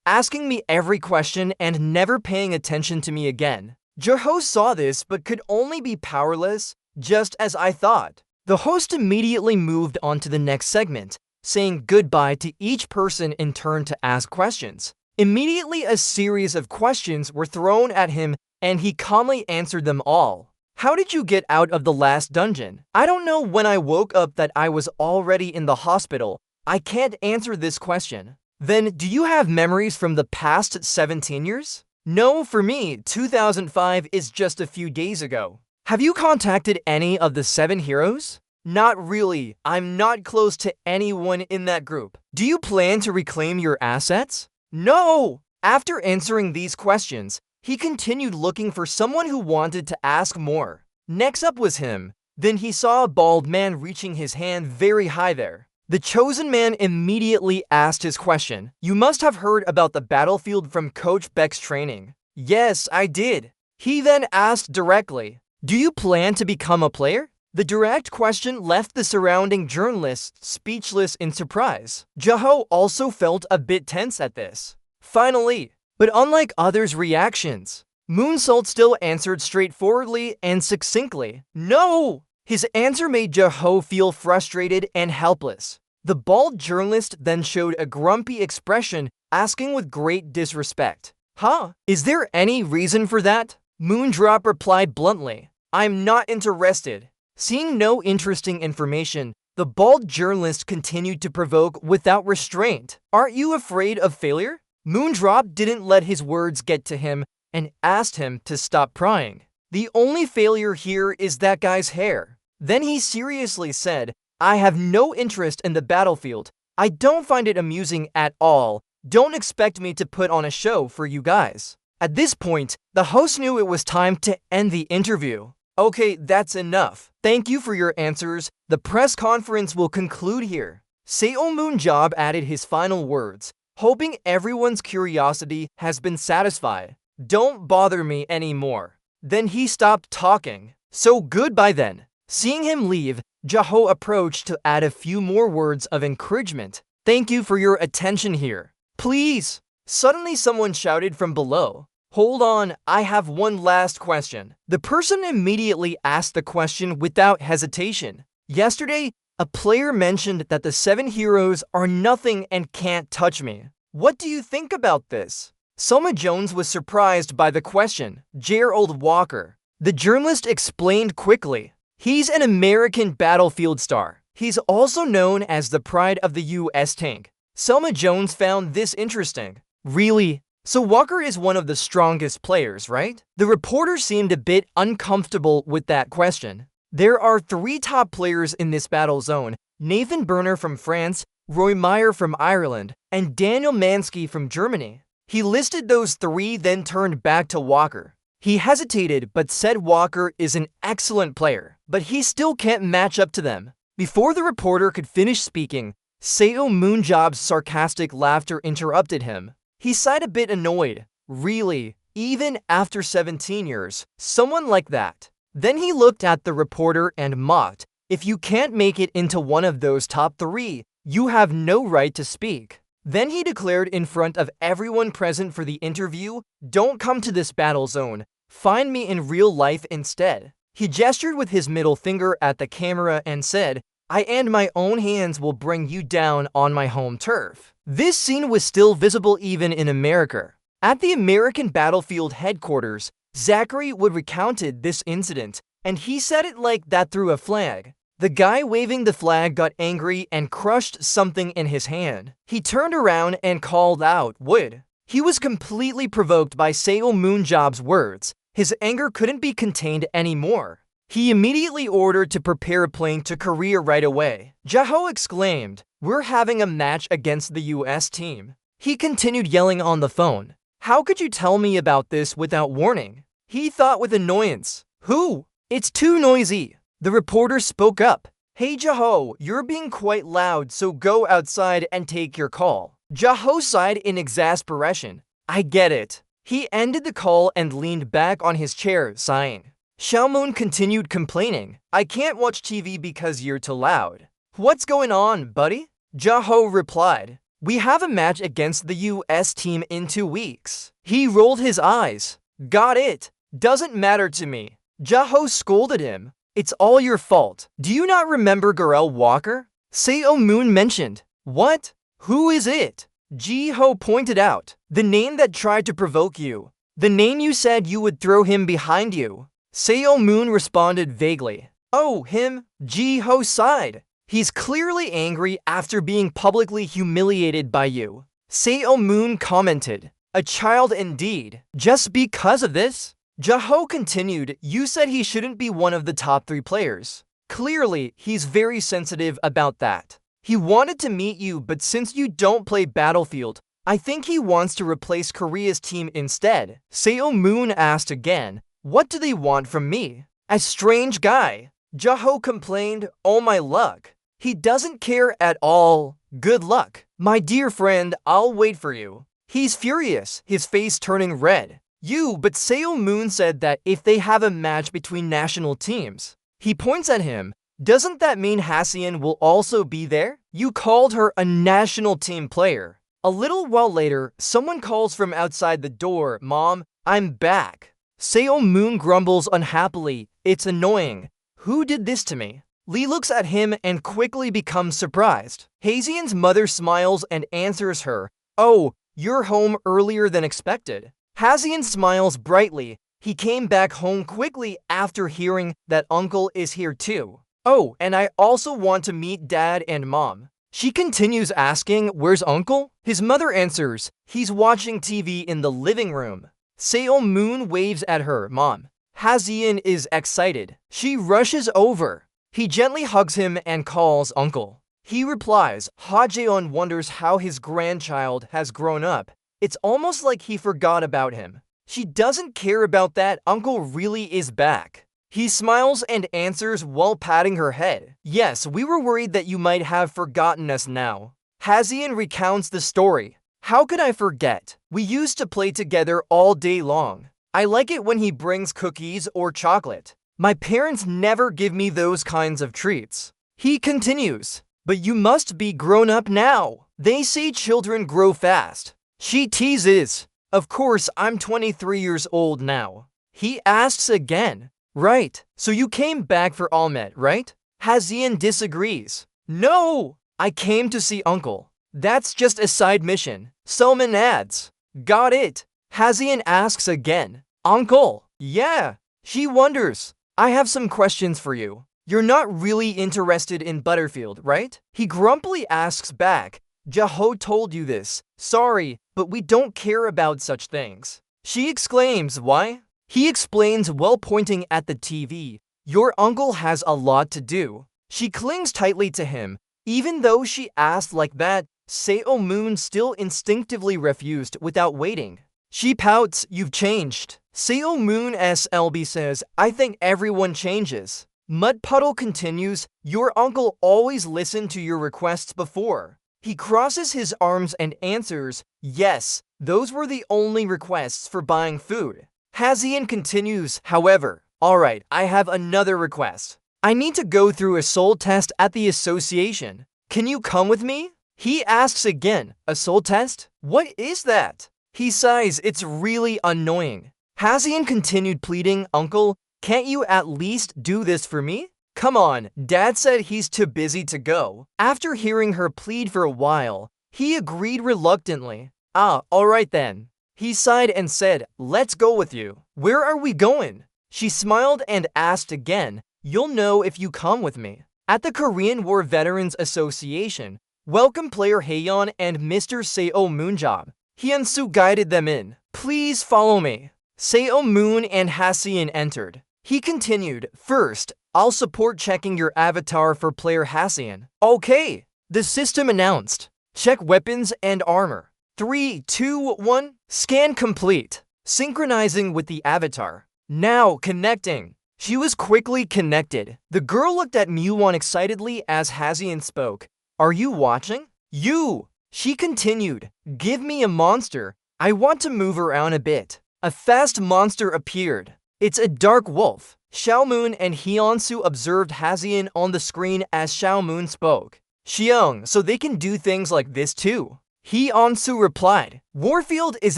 Asking me every question and never paying attention to me again. Jaho saw this but could only be powerless, just as I thought. The host immediately moved on to the next segment, saying goodbye to each person in turn to ask questions. Immediately, a series of questions were thrown at him, and he calmly answered them all. How did you get out of the last dungeon? I don't know. When I woke up that I was already in the hospital. I can't answer this question. Then, do you have memories from the past 17 years? No, for me, 2005 is just a few days ago. Have you contacted any of the 7 heroes? Not really. I'm not close to anyone in that group. Do you plan to reclaim your assets? No! After answering these questions, he continued looking for someone who wanted to ask more. Next up was him. Then he saw a bald man reaching his hand very high there. The chosen man immediately asked his question. You must have heard about the battlefield from Coach Beck's training. Yes, I did. He then asked directly, do you plan to become a player? The direct question left the surrounding journalists speechless in surprise. Jaho also felt a bit tense at this. Finally, but unlike others' reactions, Moonsault still answered straightforwardly and succinctly, no! His answer made Jaho feel frustrated and helpless. The bald journalist then showed a grumpy expression, asking with great disrespect, huh? Is there any reason for that? Moondrop replied bluntly, I'm not interested. Seeing no interesting information, the bald journalist continued to provoke without restraint. Aren't you afraid of failure? Moondrop didn't let his words get to him and asked him to stop prying. The only failure here is that guy's hair. Then he seriously said, I have no interest in the battlefield. I don't find it amusing at all. Don't expect me to put on a show for you guys. At this point, the host knew it was time to end the interview. Okay, that's enough. Thank you for your answers. The press conference will conclude here. Seo Moonjob added his final words, hoping everyone's curiosity has been satisfied. Don't bother me anymore. Then he stopped talking. So goodbye then. Seeing him leave, Jaho approached to add a few more words of encouragement. Thank you for your attention here. Please! Suddenly someone shouted from below. Hold on, I have one last question. The person immediately asked the question without hesitation. Yesterday, a player mentioned that the 7 heroes are nothing and can't touch me. What do you think about this? Selma Jones was surprised by the question. Gerald Walker. The journalist explained quickly. He's an American battlefield star. He's also known as the pride of the US tank. Selma Jones found this interesting. Really? So Walker is one of the strongest players, right? The reporter seemed a bit uncomfortable with that question. There are 3 top players in this battle zone. Nathan Berner from France, Roy Meyer from Ireland, and Daniel Mansky from Germany. He listed those 3, then turned back to Walker. He hesitated but said Walker is an excellent player, but he still can't match up to them. Before the reporter could finish speaking, Seo Moonjob's sarcastic laughter interrupted him. He sighed a bit annoyed. Really? Even after 17 years? Someone like that? Then he looked at the reporter and mocked. If you can't make it into one of those top 3, you have no right to speak. Then he declared in front of everyone present for the interview, don't come to this battle zone. Find me in real life instead. He gestured with his middle finger at the camera and said, I and my own hands will bring you down on my home turf. This scene was still visible even in America. At the American battlefield headquarters, Zachary Wood recounted this incident, and he said it like that through a flag. The guy waving the flag got angry and crushed something in his hand. He turned around and called out, Wood. He was completely provoked by Seo Moonjob's words. His anger couldn't be contained anymore. He immediately ordered to prepare a plane to Korea right away. Jaho exclaimed, we're having a match against the US team. He continued yelling on the phone. How could you tell me about this without warning? He thought with annoyance. Who? It's too noisy. The reporter spoke up. Hey Jaho, you're being quite loud, so go outside and take your call. Jaho sighed in exasperation. I get it. He ended the call and leaned back on his chair, sighing. Xiaomoon continued complaining, I can't watch TV because you're too loud. What's going on, buddy? Jaho replied, we have a match against the US team in 2 weeks. He rolled his eyes. Got it. Doesn't matter to me. Jaho scolded him. It's all your fault. Do you not remember Garel Walker? Seo Moon mentioned. What? Who is it? Ji-ho pointed out. The name that tried to provoke you. The name you said you would throw him behind you. Seo Moon responded vaguely. Oh, him? Ji-ho sighed. He's clearly angry after being publicly humiliated by you. Seo Moon commented. A child indeed. Just because of this? Jaho continued, you said he shouldn't be one of the top 3 players. Clearly, he's very sensitive about that. He wanted to meet you, but since you don't play Battlefield, I think he wants to replace Korea's team instead. Seo Moon asked again, what do they want from me? A strange guy. Jaho complained, oh my luck. He doesn't care at all. Good luck. My dear friend, I'll wait for you. He's furious, his face turning red. But Seo Moon said that if they have a match between national teams, he points at him. Doesn't that mean Hasean will also be there? You called her a national team player. A little while later, someone calls from outside the door, Mom, I'm back. Seo Moon grumbles unhappily, it's annoying. Who did this to me? Lee looks at him and quickly becomes surprised. Hasean's mother smiles and answers her, oh, you're home earlier than expected. Hasean smiles brightly. He came back home quickly after hearing that uncle is here too. Oh, and I also want to meet dad and mom. She continues asking, where's uncle? His mother answers, he's watching TV in the living room. Seo Moon waves at her, Mom. Hasean is excited. She rushes over. He gently hugs him and calls uncle. He replies, Ha Jaeon wonders how his grandchild has grown up. It's almost like he forgot about him. She doesn't care about that, uncle really is back. He smiles and answers while patting her head. Yes, we were worried that you might have forgotten us now. Hasean recounts the story. How could I forget? We used to play together all day long. I like it when he brings cookies or chocolate. My parents never give me those kinds of treats. He continues, but you must be grown up now. They say children grow fast. She teases. Of course, I'm 23 years old now. He asks again. Right, so you came back for Almet, right? Hasean disagrees. No, I came to see uncle. That's just a side mission. Selman adds. Got it. Hasean asks again. Uncle. Yeah. She wonders. I have some questions for you. You're not really interested in Butterfield, right? He grumpily asks back. Jaho told you this. Sorry, but we don't care about such things. She exclaims, why? He explains while pointing at the TV. Your uncle has a lot to do. She clings tightly to him. Even though she asked like that, Seo Moon still instinctively refused without waiting. She pouts, you've changed. Seo Moon SLB says, I think everyone changes. Mud Puddle continues, your uncle always listened to your requests before. He crosses his arms and answers, yes, those were the only requests for buying food. Hasean continues, however, alright, I have another request. I need to go through a soul test at the association. Can you come with me? He asks again, a soul test? What is that? He sighs, it's really annoying. Hasean continued pleading, Uncle, can't you at least do this for me? Come on, Dad said he's too busy to go. After hearing her plead for a while, he agreed reluctantly. Alright then. He sighed and said, let's go with you. Where are we going? She smiled and asked again, you'll know if you come with me. At the Korean War Veterans Association, welcome player Haeyeon and Mr. Seo Moonjob. Hyun-soo guided them in. Please follow me. Seo Moon and Hasean entered. He continued, first, I'll support checking your avatar for player Hasean. Okay, the system announced. Check weapons and armor. 3, 2, 1, scan complete. Synchronizing with the avatar. Now connecting. She was quickly connected. The girl looked at Muwon excitedly as Hasean spoke. Are you watching? You! She continued. Give me a monster. I want to move around a bit. A fast monster appeared. It's a dark wolf. Xiaomoon and Hyunsu observed Hazian on the screen as Xiaomoon spoke. Xiong, so they can do things like this too. Hyunsu replied, Warfield is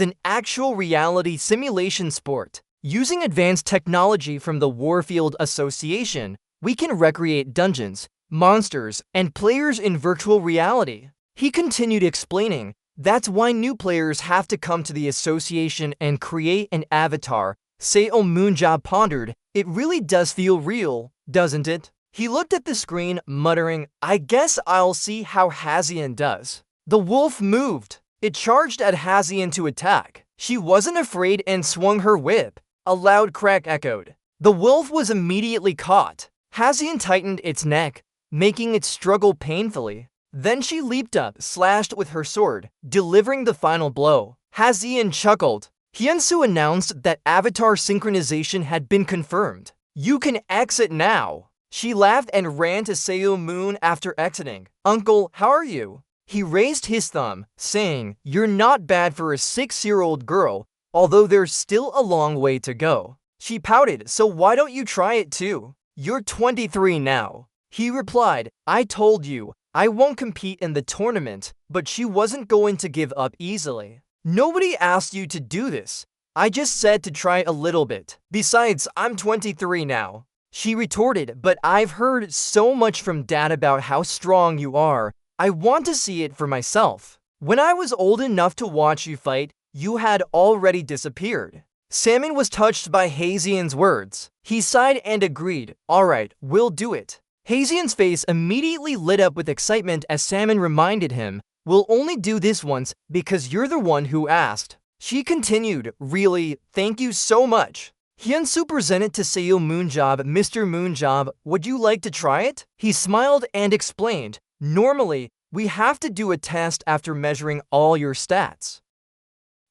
an actual reality simulation sport. Using advanced technology from the Warfield Association, we can recreate dungeons, monsters, and players in virtual reality. He continued explaining, that's why new players have to come to the association and create an avatar. Seo Moonja pondered, it really does feel real, doesn't it? He looked at the screen, muttering, I guess I'll see how Hazian does. The wolf moved. It charged at Hazian to attack. She wasn't afraid and swung her whip. A loud crack echoed. The wolf was immediately caught. Hazian tightened its neck, making it struggle painfully. Then she leaped up, slashed with her sword, delivering the final blow. Hazian chuckled. Hyunsu announced that avatar synchronization had been confirmed. You can exit now. She laughed and ran to Seo Moon after exiting. Uncle, how are you? He raised his thumb, saying, You're not bad for a 6-year-old girl, although there's still a long way to go. She pouted, so why don't you try it too? You're 23 now. He replied, I told you, I won't compete in the tournament, but she wasn't going to give up easily. Nobody asked you to do this. I just said to try a little bit. Besides, I'm 23 now. She retorted, but I've heard so much from Dad about how strong you are. I want to see it for myself. When I was old enough to watch you fight, you had already disappeared. Salmon was touched by Hazian's words. He sighed and agreed, alright, we'll do it. Hazian's face immediately lit up with excitement as Salmon reminded him, we'll only do this once because you're the one who asked. She continued, really, thank you so much. Hyunsu presented to Seo Moonjob, Mr. Moonjob, would you like to try it? He smiled and explained, normally, we have to do a test after measuring all your stats.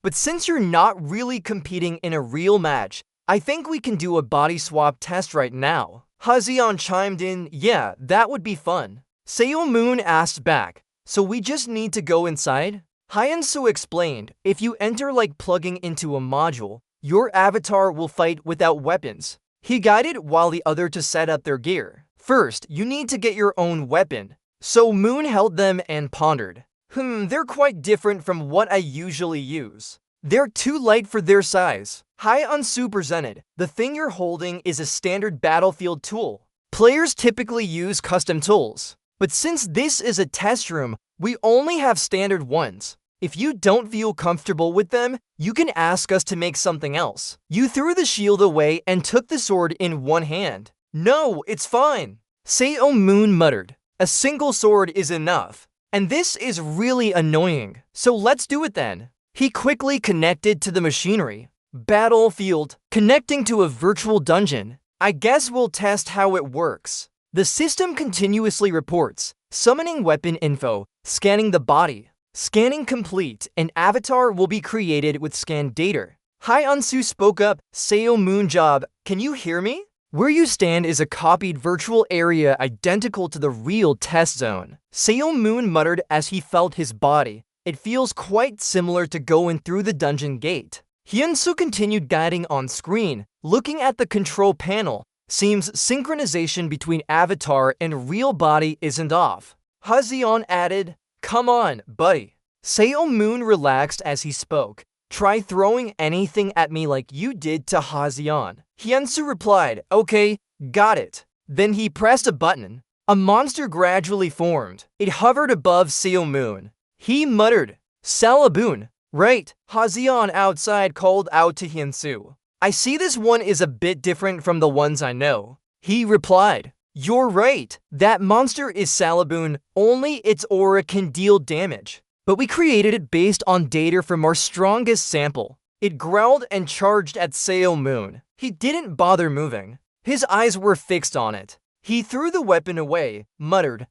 But since you're not really competing in a real match, I think we can do a body swap test right now. Hazian chimed in, yeah, that would be fun. Seo Moon asked back, so we just need to go inside? Hyunsu explained, if you enter like plugging into a module, your avatar will fight without weapons. He guided while the other to set up their gear. First, you need to get your own weapon. So Moon held them and pondered. They're quite different from what I usually use. They're too light for their size. Hyunsu presented, the thing you're holding is a standard battlefield tool. Players typically use custom tools. But since this is a test room, we only have standard ones. If you don't feel comfortable with them, you can ask us to make something else. You threw the shield away and took the sword in one hand. No, it's fine. Seo Moon muttered, a single sword is enough. And this is really annoying. So let's do it then. He quickly connected to the machinery. Battlefield, connecting to a virtual dungeon. I guess we'll test how it works. The system continuously reports, summoning weapon info, scanning the body. Scanning complete, an avatar will be created with scanned data. Hyunsu spoke up, Seo Moonjob, can you hear me? Where you stand is a copied virtual area identical to the real test zone. Seo Moon muttered as he felt his body. It feels quite similar to going through the dungeon gate. Hyunsu continued guiding on screen, looking at the control panel. Seems synchronization between avatar and real body isn't off. Hazian added, come on, buddy. Seo Moon relaxed as he spoke. Try throwing anything at me like you did to Hazian. Hyunsu replied, okay, got it. Then he pressed a button. A monster gradually formed. It hovered above Seo Moon. He muttered, Salabun. Right, Hazian outside called out to Hyunsu. I see this one is a bit different from the ones I know. He replied, you're right, that monster is Salabun, only its aura can deal damage. But we created it based on data from our strongest sample. It growled and charged at Seo Moon. He didn't bother moving. His eyes were fixed on it. He threw the weapon away, muttered,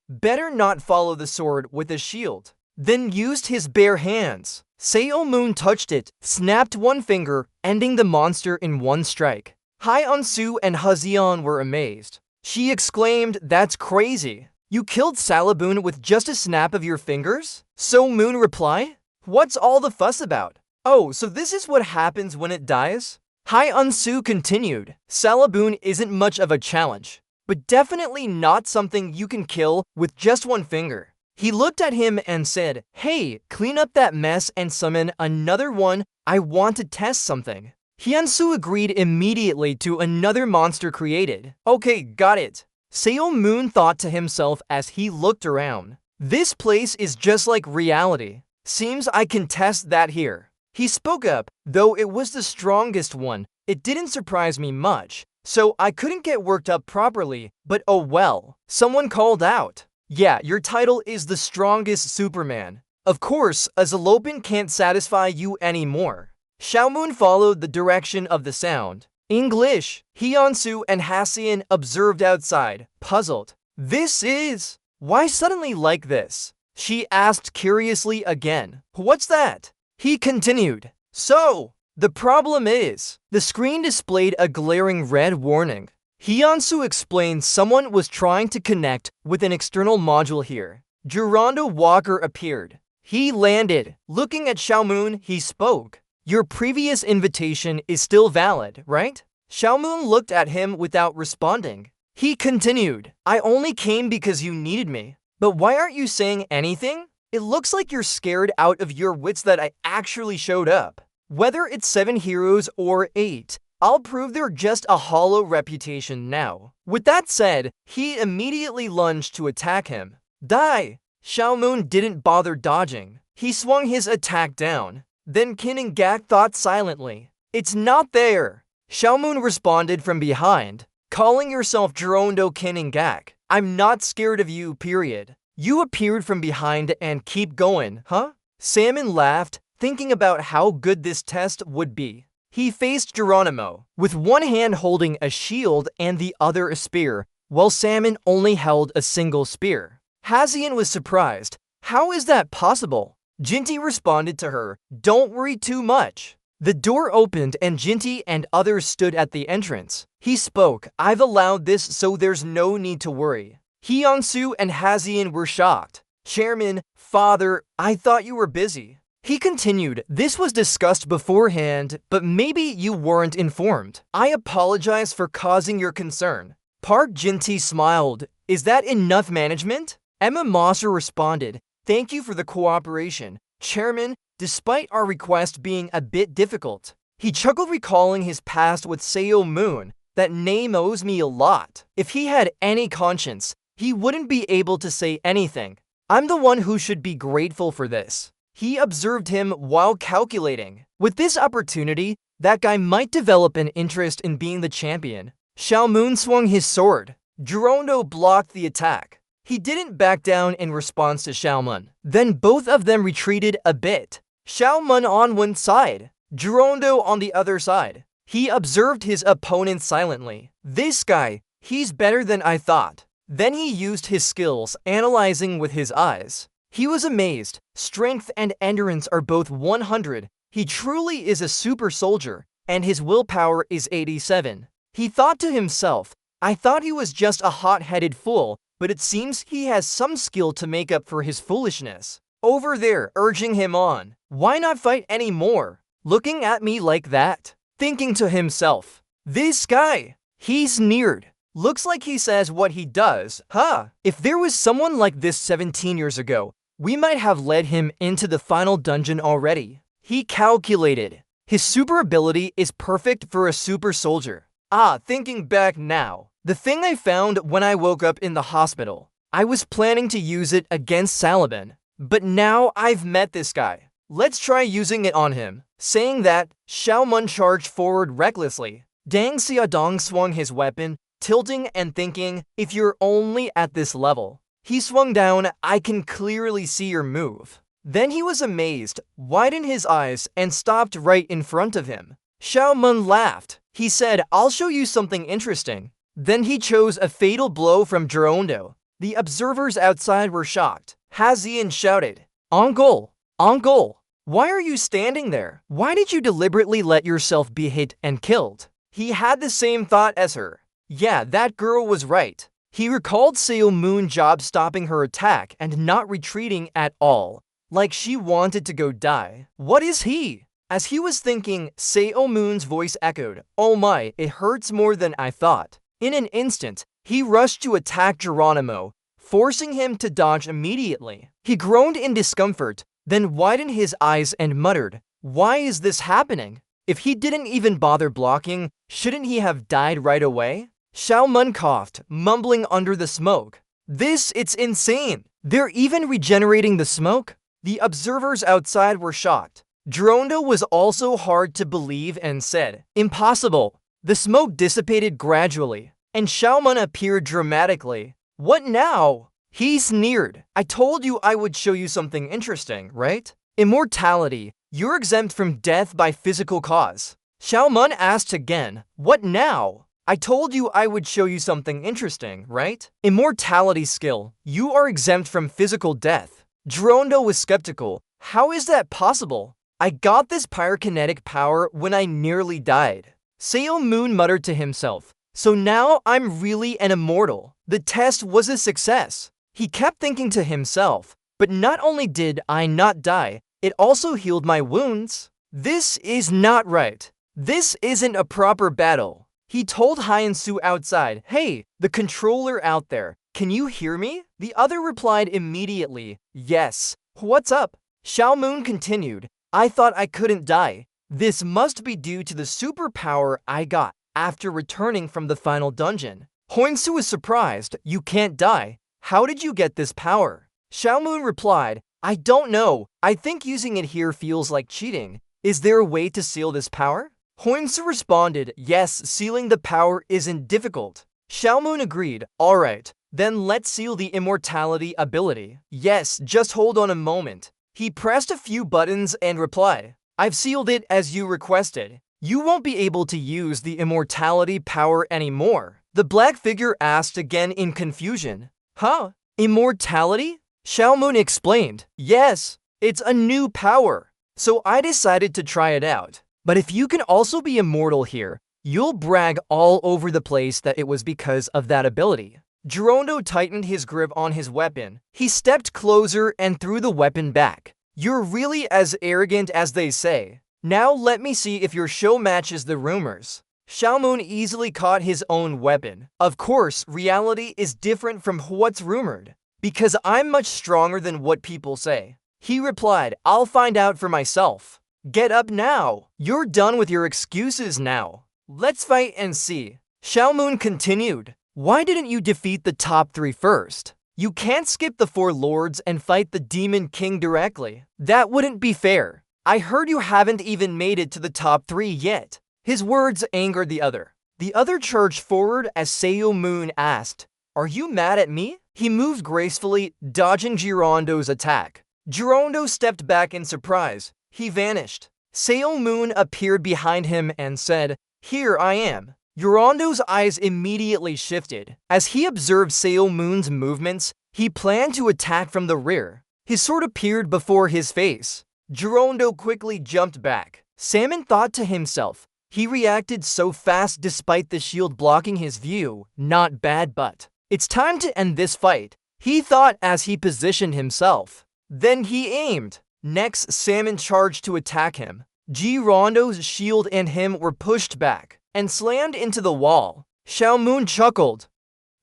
better not follow the sword with a shield. Then used his bare hands. Seo Moon touched it, snapped one finger, ending the monster in one strike. Hyunsu and Hazian were amazed. She exclaimed, that's crazy. You killed Salabun with just a snap of your fingers? So Moon replied, what's all the fuss about? Oh, so this is what happens when it dies? Hyunsu continued. Salabun isn't much of a challenge, but definitely not something you can kill with just one finger. He looked at him and said, "Hey, clean up that mess and summon another one. I want to test something." Hyunsu agreed immediately to another monster created. "Okay, got it." Seo Moon thought to himself as he looked around. "This place is just like reality. Seems I can test that here." He spoke up, though it was the strongest one. It didn't surprise me much, so I couldn't get worked up properly, but oh well. Someone called out, "Yeah, your title is the strongest Superman. Of course, a Zalopin can't satisfy you anymore." Xiaomoon followed the direction of the sound. English. Hyunsu and Hasean observed outside, puzzled. "This is... why suddenly like this?" She asked curiously again. "What's that?" He continued. "So, the problem is..." The screen displayed a glaring red warning. Hyunsu explained someone was trying to connect with an external module here. Gerondo Walker appeared. He landed. Looking at Xiaomoon, he spoke. "Your previous invitation is still valid, right?" Xiaomoon looked at him without responding. He continued. "I only came because you needed me. But why aren't you saying anything? It looks like you're scared out of your wits that I actually showed up. Whether it's 7 heroes or 8, I'll prove they're just a hollow reputation now." With that said, he immediately lunged to attack him. "Die!" Xiaomoon didn't bother dodging. He swung his attack down. Then Qin and Gak thought silently. "It's not there." Xiaomoon responded from behind. "Calling yourself Gerondo Qin and Gak. I'm not scared of you, period. You appeared from behind and keep going, huh?" Salmon laughed, thinking about how good this test would be. He faced Geronimo, with one hand holding a shield and the other a spear, while Salmon only held a single spear. Hasean was surprised. "How is that possible?" Jinty responded to her, "Don't worry too much." The door opened and Jinty and others stood at the entrance. He spoke. "I've allowed this so there's no need to worry." Hyunsu and Hasean were shocked. "Chairman, father, I thought you were busy." He continued. "This was discussed beforehand, but maybe you weren't informed. I apologize for causing your concern." Park Jinty smiled. "Is that enough management?" Emma Mosser responded. "Thank you for the cooperation, Chairman, despite our request being a bit difficult." He chuckled, recalling his past with Seo Moon. "That name owes me a lot. If he had any conscience, he wouldn't be able to say anything. I'm the one who should be grateful for this." He observed him while calculating. With this opportunity, that guy might develop an interest in being the champion. Xiaomoon swung his sword. Gerondo blocked the attack. He didn't back down in response to Xiaomoon. Then both of them retreated a bit. Xiaomoon on one side, Gerondo on the other side. He observed his opponent silently. "This guy, he's better than I thought." Then he used his skills, analyzing with his eyes. He was amazed. Strength and endurance are both 100. He truly is a super soldier, and his willpower is 87. He thought to himself, "I thought he was just a hot-headed fool, but it seems he has some skill to make up for his foolishness." Over there, urging him on. "Why not fight any more? Looking at me like that?" Thinking to himself, "This guy, he's sneered. Looks like he says what he does, huh? If there was someone like this 17 years ago, we might have led him into the final dungeon already." He calculated. His super ability is perfect for a super soldier. Thinking back now, the thing I found when I woke up in the hospital, I was planning to use it against Salaban. But now I've met this guy. Let's try using it on him. Saying that, Xiaomoon charged forward recklessly. Dang Xiaodong swung his weapon, tilting and thinking, "If you're only at this level." He swung down. "I can clearly see your move." Then he was amazed, widened his eyes, and stopped right in front of him. Xiaomoon laughed. He said, "I'll show you something interesting." Then he chose a fatal blow from Gerondo. The observers outside were shocked. Hasean shouted, "On goal! On goal! Why are you standing there? Why did you deliberately let yourself be hit and killed?" He had the same thought as her. Yeah, that girl was right. He recalled Seo Moon job stopping her attack and not retreating at all, like she wanted to go die. What is he? As he was thinking, Seo Moon's voice echoed, "Oh my, it hurts more than I thought." In an instant, he rushed to attack Geronimo, forcing him to dodge immediately. He groaned in discomfort, then widened his eyes and muttered, "Why is this happening? If he didn't even bother blocking, shouldn't he have died right away?" Xiaomun coughed, mumbling under the smoke. It's insane. They're even regenerating the smoke?" The observers outside were shocked. Geronimo was also hard to believe and said, "Impossible." The smoke dissipated gradually, and Xiaomun appeared dramatically. "What now?" He sneered. "I told you I would show you something interesting, right? Immortality. You're exempt from death by physical cause." Xiaomun asked again, "What now?" "I told you I would show you something interesting, right? Immortality skill. You are exempt from physical death." Geronimo was skeptical. "How is that possible? I got this pyrokinetic power when I nearly died." Seo Moon muttered to himself, "So now I'm really an immortal. The test was a success." He kept thinking to himself, "But not only did I not die, it also healed my wounds. This is not right. This isn't a proper battle." He told Hyensu outside, "Hey, the controller out there, can you hear me?" The other replied immediately, "Yes. What's up?" Xiaomun continued, "I thought I couldn't die. This must be due to the superpower I got after returning from the final dungeon." Hyensu was surprised, "You can't die. How did you get this power?" Xiaomun replied, "I don't know. I think using it here feels like cheating. Is there a way to seal this power?" Hyensu responded, "Yes, sealing the power isn't difficult." Xiaomun agreed, "Alright, then let's seal the immortality ability." "Yes, just hold on a moment." He pressed a few buttons and replied, "I've sealed it as you requested. You won't be able to use the immortality power anymore." The black figure asked again in confusion, "Huh? Immortality?" Xiaomun explained, "Yes, it's a new power. So I decided to try it out. But if you can also be immortal here, you'll brag all over the place that it was because of that ability." Geronimo tightened his grip on his weapon. He stepped closer and threw the weapon back. "You're really as arrogant as they say. Now let me see if your show matches the rumors." Xiaomun easily caught his own weapon. "Of course, reality is different from what's rumored, because I'm much stronger than what people say." He replied, "I'll find out for myself. Get up now. You're done with your excuses now. Let's fight and see." Xiaomun continued, "Why didn't you defeat the top 3 first? You can't skip the 4 lords and fight the Demon King directly. That wouldn't be fair. I heard you haven't even made it to the top 3 yet." His words angered the other. The other charged forward as Seo Moon asked, "Are you mad at me?" He moved gracefully, dodging Girondo's attack. Girondo stepped back in surprise. He vanished. Seo Moon appeared behind him and said, "Here I am." Girondo's eyes immediately shifted. As he observed Seo Moon's movements, he planned to attack from the rear. His sword appeared before his face. Girondo quickly jumped back. Salmon thought to himself, he reacted so fast despite the shield blocking his view. Not bad, but it's time to end this fight, he thought as he positioned himself. Then he aimed. Next, Salmon charged to attack him. Girondo's shield and him were pushed back and slammed into the wall. Xiaomun chuckled.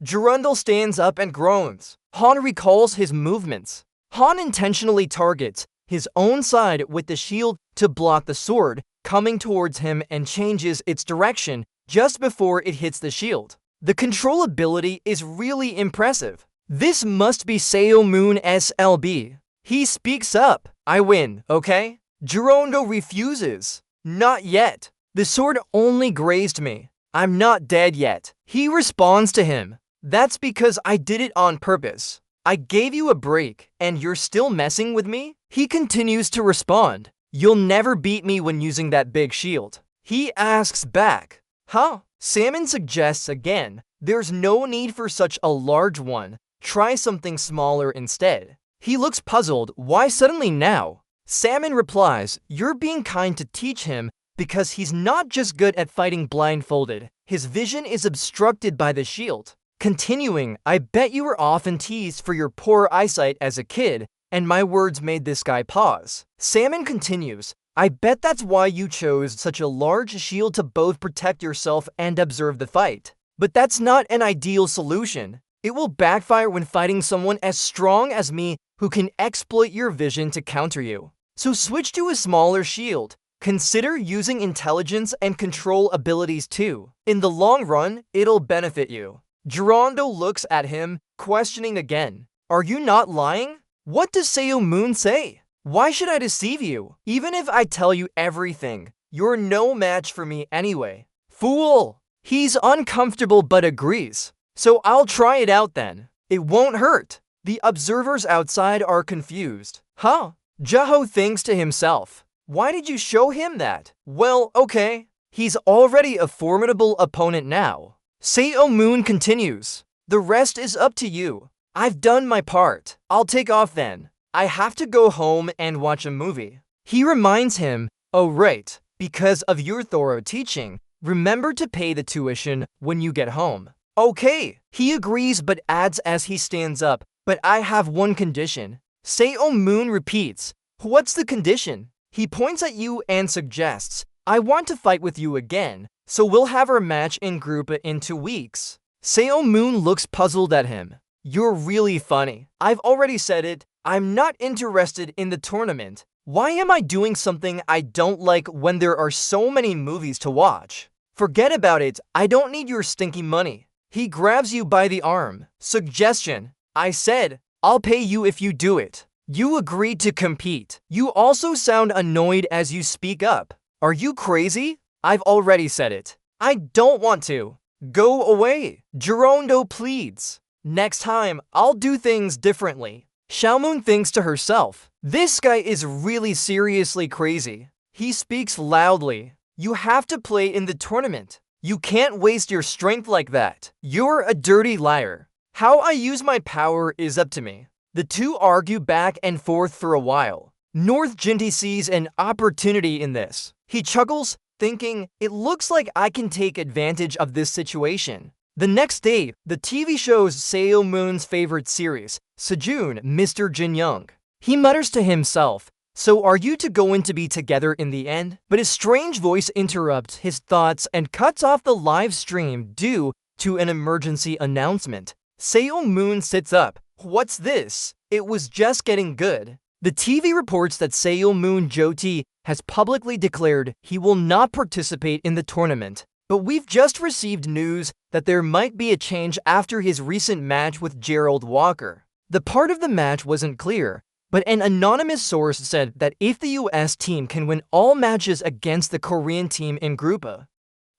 Girondo stands up and groans. Han recalls his movements. Han intentionally targets his own side with the shield to block the sword coming towards him and changes its direction just before it hits the shield. The control ability is really impressive. This must be Seo Moon SLB. He speaks up. "I win, okay?" Girondo refuses. "Not yet. The sword only grazed me. I'm not dead yet." He responds to him. "That's because I did it on purpose. I gave you a break, and you're still messing with me?" He continues to respond. "You'll never beat me when using that big shield." He asks back, "Huh?" Salmon suggests again, "There's no need for such a large one. Try something smaller instead." He looks puzzled. Why suddenly now? Salmon replies, "You're being kind to teach him because he's not just good at fighting blindfolded. His vision is obstructed by the shield." Continuing, "I bet you were often teased for your poor eyesight as a kid, and my words made this guy pause." Salmon continues, I bet that's why you chose such a large shield to both protect yourself and observe the fight. But that's not an ideal solution. It will backfire when fighting someone as strong as me who can exploit your vision to counter you. So switch to a smaller shield. Consider using intelligence and control abilities too. In the long run, it'll benefit you. Geronto looks at him, questioning again. Are you not lying? What does Superhuman say? Why should I deceive you? Even if I tell you everything, you're no match for me anyway. Fool! He's uncomfortable but agrees. So I'll try it out then. It won't hurt. The observers outside are confused. Huh? Jaho thinks to himself. Why did you show him that? Well, okay. He's already a formidable opponent now. Superhuman continues. The rest is up to you. I've done my part. I'll take off then. I have to go home and watch a movie. He reminds him, oh right, because of your thorough teaching, remember to pay the tuition when you get home. Okay, he agrees but adds as he stands up, but I have one condition. Superhuman repeats, what's the condition? He points at you and suggests, I want to fight with you again, so we'll have our match in group in 2 weeks. Superhuman looks puzzled at him. You're really funny. I've already said it. I'm not interested in the tournament. Why am I doing something I don't like when there are so many movies to watch? Forget about it. I don't need your stinky money. He grabs you by the arm. Suggestion. I said, I'll pay you if you do it. You agreed to compete. You also sound annoyed as you speak up. Are you crazy? I've already said it. I don't want to. Go away. Geronto pleads. Next time, I'll do things differently. Superhuman thinks to herself, this guy is really seriously crazy. He speaks loudly. You have to play in the tournament. You can't waste your strength like that. You're a dirty liar. How I use my power is up to me. The two argue back and forth for a while. North Jinty sees an opportunity in this. He chuckles, thinking, it looks like I can take advantage of this situation. The next day, the TV shows Superhuman's favorite series, Sejun, Mr. Jin Young. He mutters to himself, so are you two going to be together in the end? But a strange voice interrupts his thoughts and cuts off the live stream due to an emergency announcement. Superhuman sits up. What's this? It was just getting good. The TV reports that Superhuman Jyoti has publicly declared he will not participate in the tournament. But we've just received news that there might be a change after his recent match with Gerald Walker. The part of the match wasn't clear, but an anonymous source said that if the US team can win all matches against the Korean team in Group A,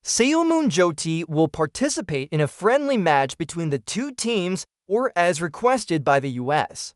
Superhuman Jyoti will participate in a friendly match between the two teams or as requested by the US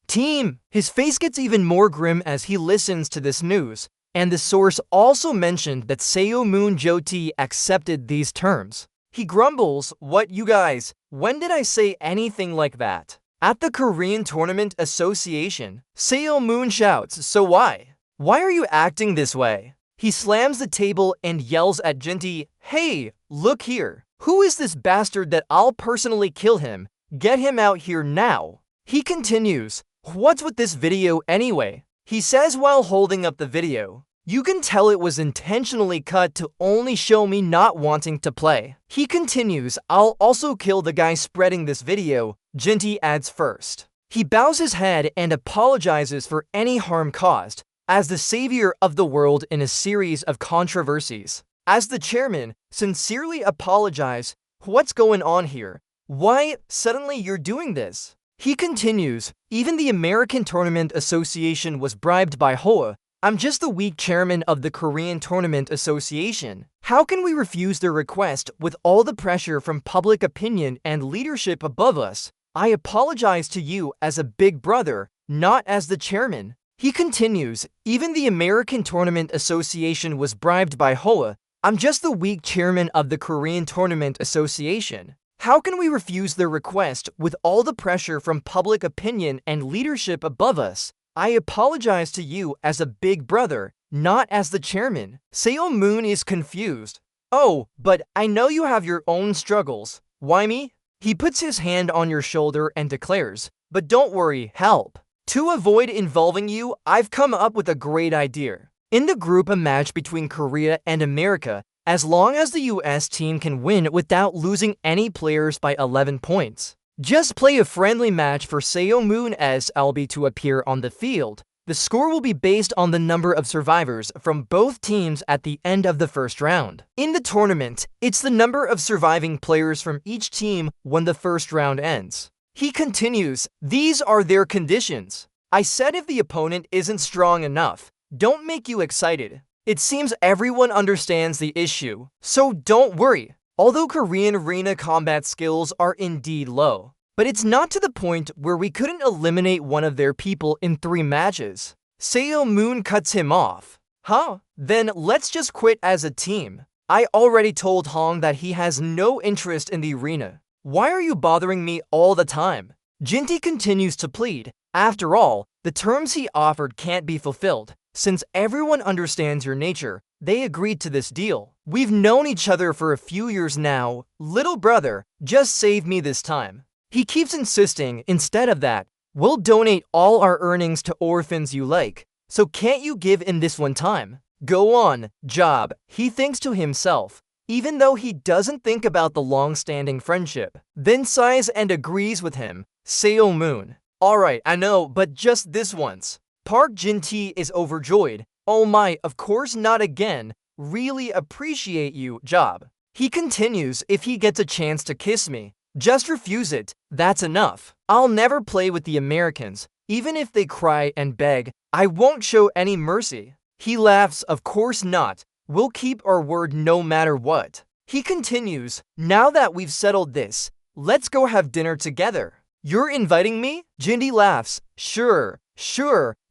team. His face gets even more grim as he listens to this news. And the source also mentioned that Superhuman Jyoti accepted these terms. He grumbles, what you guys, when did I say anything like that? At the Korean Tournament Association, Superhuman shouts, so why? Why are you acting this way? He slams the table and yells at Jinty, hey, look here. Who is this bastard that I'll personally kill him? Get him out here now. He continues, what's with this video anyway? He says while holding up the video, you can tell it was intentionally cut to only show me not wanting to play. He continues, I'll also kill the guy spreading this video, Jinty adds first. He bows his head and apologizes for any harm caused, as the savior of the world in a series of controversies. As the chairman, sincerely apologize, what's going on here? Why suddenly you're doing this? He continues, even the American Tournament Association was bribed by Hoa. I'm just the weak chairman of the Korean Tournament Association. How can we refuse their request with all the pressure from public opinion and leadership above us? I apologize to you as a big brother, not as the chairman. He continues, even the American Tournament Association was bribed by Hoa. I'm just the weak chairman of the Korean Tournament Association. How can we refuse their request with all the pressure from public opinion and leadership above us? I apologize to you as a big brother, not as the chairman. Superhuman is confused. Oh, but I know you have your own struggles. Why me? He puts his hand on your shoulder and declares, but don't worry, help. To avoid involving you, I've come up with a great idea. In the group, a match between Korea and America, as long as the US team can win without losing any players by 11 points. Just play a friendly match for Superhuman SLB to appear on the field. The score will be based on the number of survivors from both teams at the end of the first round. In the tournament, it's the number of surviving players from each team when the first round ends. He continues, these are their conditions. I said if the opponent isn't strong enough, don't make you excited. It seems everyone understands the issue, so don't worry. Although Korean arena combat skills are indeed low, but it's not to the point where we couldn't eliminate one of their people in 3 matches. Superhuman cuts him off. Huh? Then let's just quit as a team. I already told Hong that he has no interest in the arena. Why are you bothering me all the time? Jinti continues to plead. After all, the terms he offered can't be fulfilled. Since everyone understands your nature, they agreed to this deal. We've known each other for a few years now. Little brother, just save me this time. He keeps insisting, instead of that, we'll donate all our earnings to orphans you like. So can't you give in this one time? Go on, job, he thinks to himself, even though he doesn't think about the long-standing friendship. Then sighs and agrees with him. Superhuman. Alright, I know, but just this once. Park Jin-tae is overjoyed. Oh my, of course not again. Really appreciate you, job. He continues, if he gets a chance to kiss me, just refuse it. That's enough. I'll never play with the Americans. Even if they cry and beg, I won't show any mercy. He laughs, of course not. We'll keep our word no matter what. He continues, now that we've settled this, let's go have dinner together. You're inviting me? Jindy laughs, sure,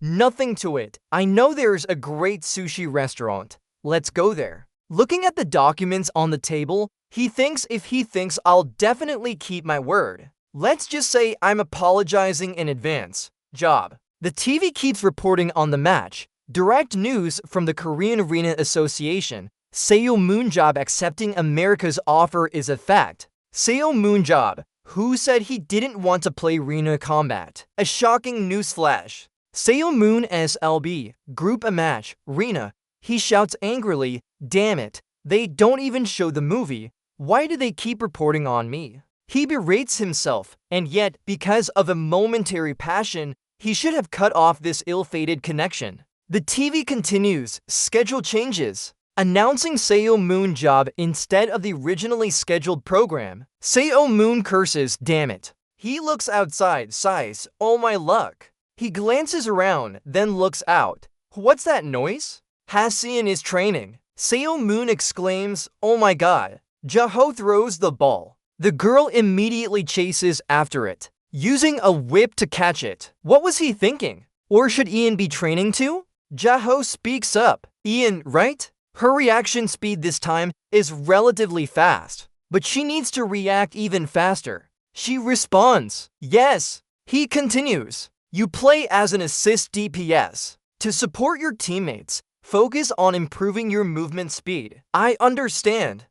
nothing to it. I know there's a great sushi restaurant. Let's go there. Looking at the documents on the table, he thinks if he thinks I'll definitely keep my word. Let's just say I'm apologizing in advance. Job. The TV keeps reporting on the match. Direct news from the Korean Arena Association. Superhuman job accepting America's offer is a fact. Superhuman job, who said he didn't want to play arena combat. A shocking newsflash. Superhuman SLB, group a match, arena. He shouts angrily, damn it, they don't even show the movie. Why do they keep reporting on me? He berates himself, and yet, because of a momentary passion, he should have cut off this ill-fated connection. The TV continues, schedule changes. Announcing Superhuman job instead of the originally scheduled program. Superhuman curses, damn it. He looks outside, sighs, oh my luck. He glances around, then looks out. What's that noise? Hasean is training. Superhuman exclaims, oh my god. Jaho throws the ball. The girl immediately chases after it, using a whip to catch it. What was he thinking? Or should Ian be training too? Jaho speaks up. Ian, right? Her reaction speed this time is relatively fast, but she needs to react even faster. She responds, yes. He continues, you play as an assist DPS. To support your teammates, focus on improving your movement speed. I understand.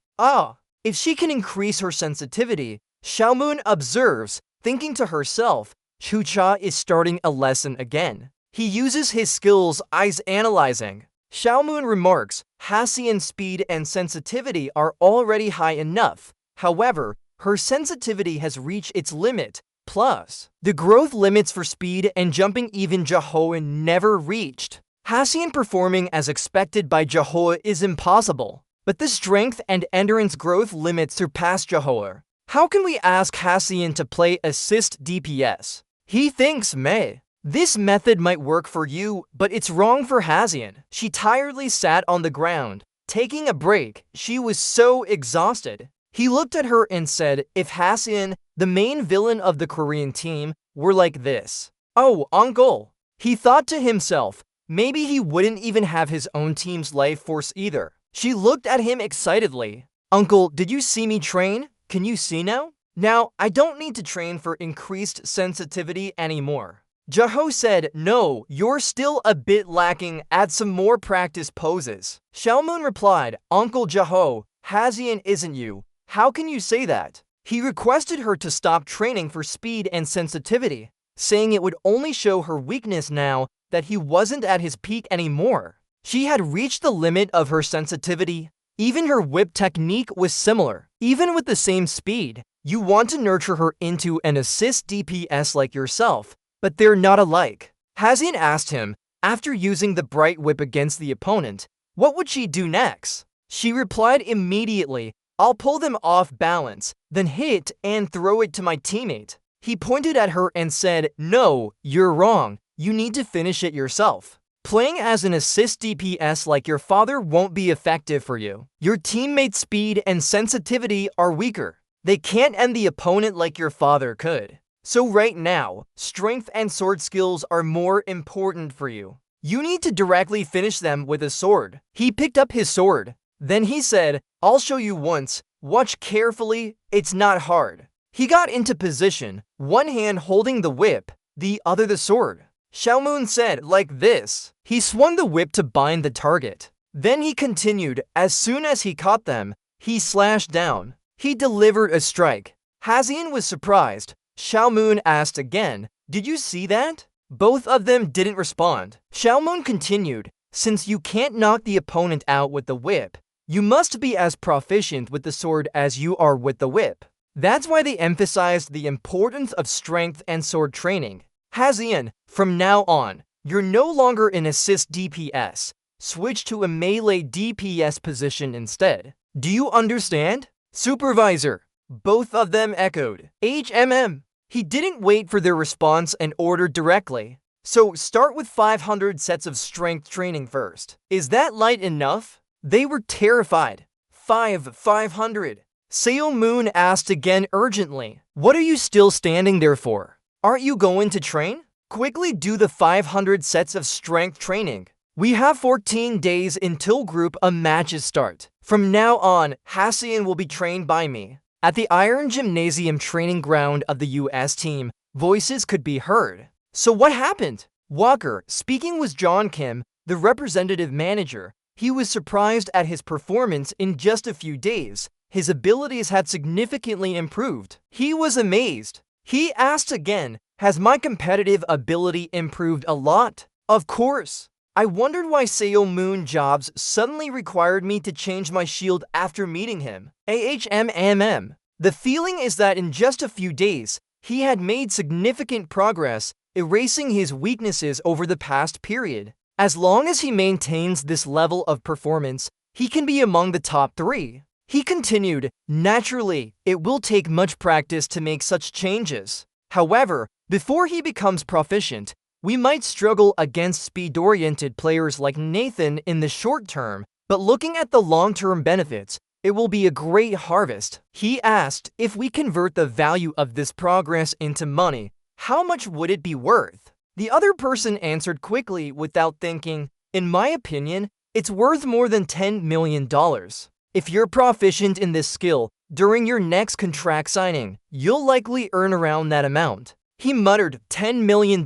If she can increase her sensitivity, Superhuman observes, thinking to herself, Chucha is starting a lesson again. He uses his skills, eyes analyzing. Superhuman remarks, Hasean's speed and sensitivity are already high enough. However, her sensitivity has reached its limit. Plus, the growth limits for speed and jumping even Jahoe never reached. Hasean performing as expected by Jahoe is impossible, but the strength and endurance growth limits surpass Jahoe. How can we ask Hasean to play assist DPS? He thinks may. This method might work for you, but it's wrong for Hasean. She tiredly sat on the ground, taking a break. She was so exhausted. He looked at her and said, if Hasean, the main villain of the Korean team, were like this. Oh, uncle. He thought to himself, maybe he wouldn't even have his own team's life force either. She looked at him excitedly. Uncle, did you see me train? Can you see now? Now, I don't need to train for increased sensitivity anymore. Jaho said, no, you're still a bit lacking, add some more practice poses. Superhuman replied, Uncle Jaho, Hasean isn't you. How can you say that? He requested her to stop training for speed and sensitivity, saying it would only show her weakness now that he wasn't at his peak anymore. She had reached the limit of her sensitivity. Even her whip technique was similar. Even with the same speed, you want to nurture her into an assist DPS like yourself, but they're not alike. Hazian asked him, after using the bright whip against the opponent, what would she do next? She replied immediately, I'll pull them off balance, then hit and throw it to my teammate. He pointed at her and said, no, you're wrong. You need to finish it yourself. Playing as an assist DPS like your father won't be effective for you. Your teammate's speed and sensitivity are weaker. They can't end the opponent like your father could. So right now, strength and sword skills are more important for you. You need to directly finish them with a sword. He picked up his sword. Then he said, I'll show you once. Watch carefully, it's not hard. He got into position, one hand holding the whip, the other the sword. Xiaomun said, like this. He swung the whip to bind the target. Then he continued, as soon as he caught them, he slashed down. He delivered a strike. Hazian was surprised. Xiaomun asked again, did you see that? Both of them didn't respond. Xiaomun continued, since you can't knock the opponent out with the whip, you must be as proficient with the sword as you are with the whip. That's why they emphasized the importance of strength and sword training. Hazian, from now on, you're no longer an assist DPS. Switch to a melee DPS position instead. Do you understand? Supervisor. Both of them echoed. HMM. He didn't wait for their response and ordered directly. So start with 500 sets of strength training first. Is that light enough? They were terrified. 500. Seomoon asked again urgently. What are you still standing there for? Aren't you going to train? Quickly do the 500 sets of strength training. We have 14 days until Group A matches start. From now on, Hazian will be trained by me. At the Iron Gymnasium training ground of the US team, voices could be heard. So what happened? Walker, speaking was John Kim, the representative manager. He was surprised at his performance in just a few days. His abilities had significantly improved. He was amazed. He asked again, has my competitive ability improved a lot? Of course. I wondered why Seomoon jobs suddenly required me to change my shield after meeting him. AHMMM. The feeling is that in just a few days, he had made significant progress, erasing his weaknesses over the past period. As long as he maintains this level of performance, he can be among the top 3. He continued, naturally, it will take much practice to make such changes. However, before he becomes proficient, we might struggle against speed-oriented players like Nathan in the short term, but looking at the long-term benefits, it will be a great harvest. He asked, if we convert the value of this progress into money, how much would it be worth? The other person answered quickly without thinking, in my opinion, it's worth more than $10 million. If you're proficient in this skill, during your next contract signing, you'll likely earn around that amount. He muttered, $10 million,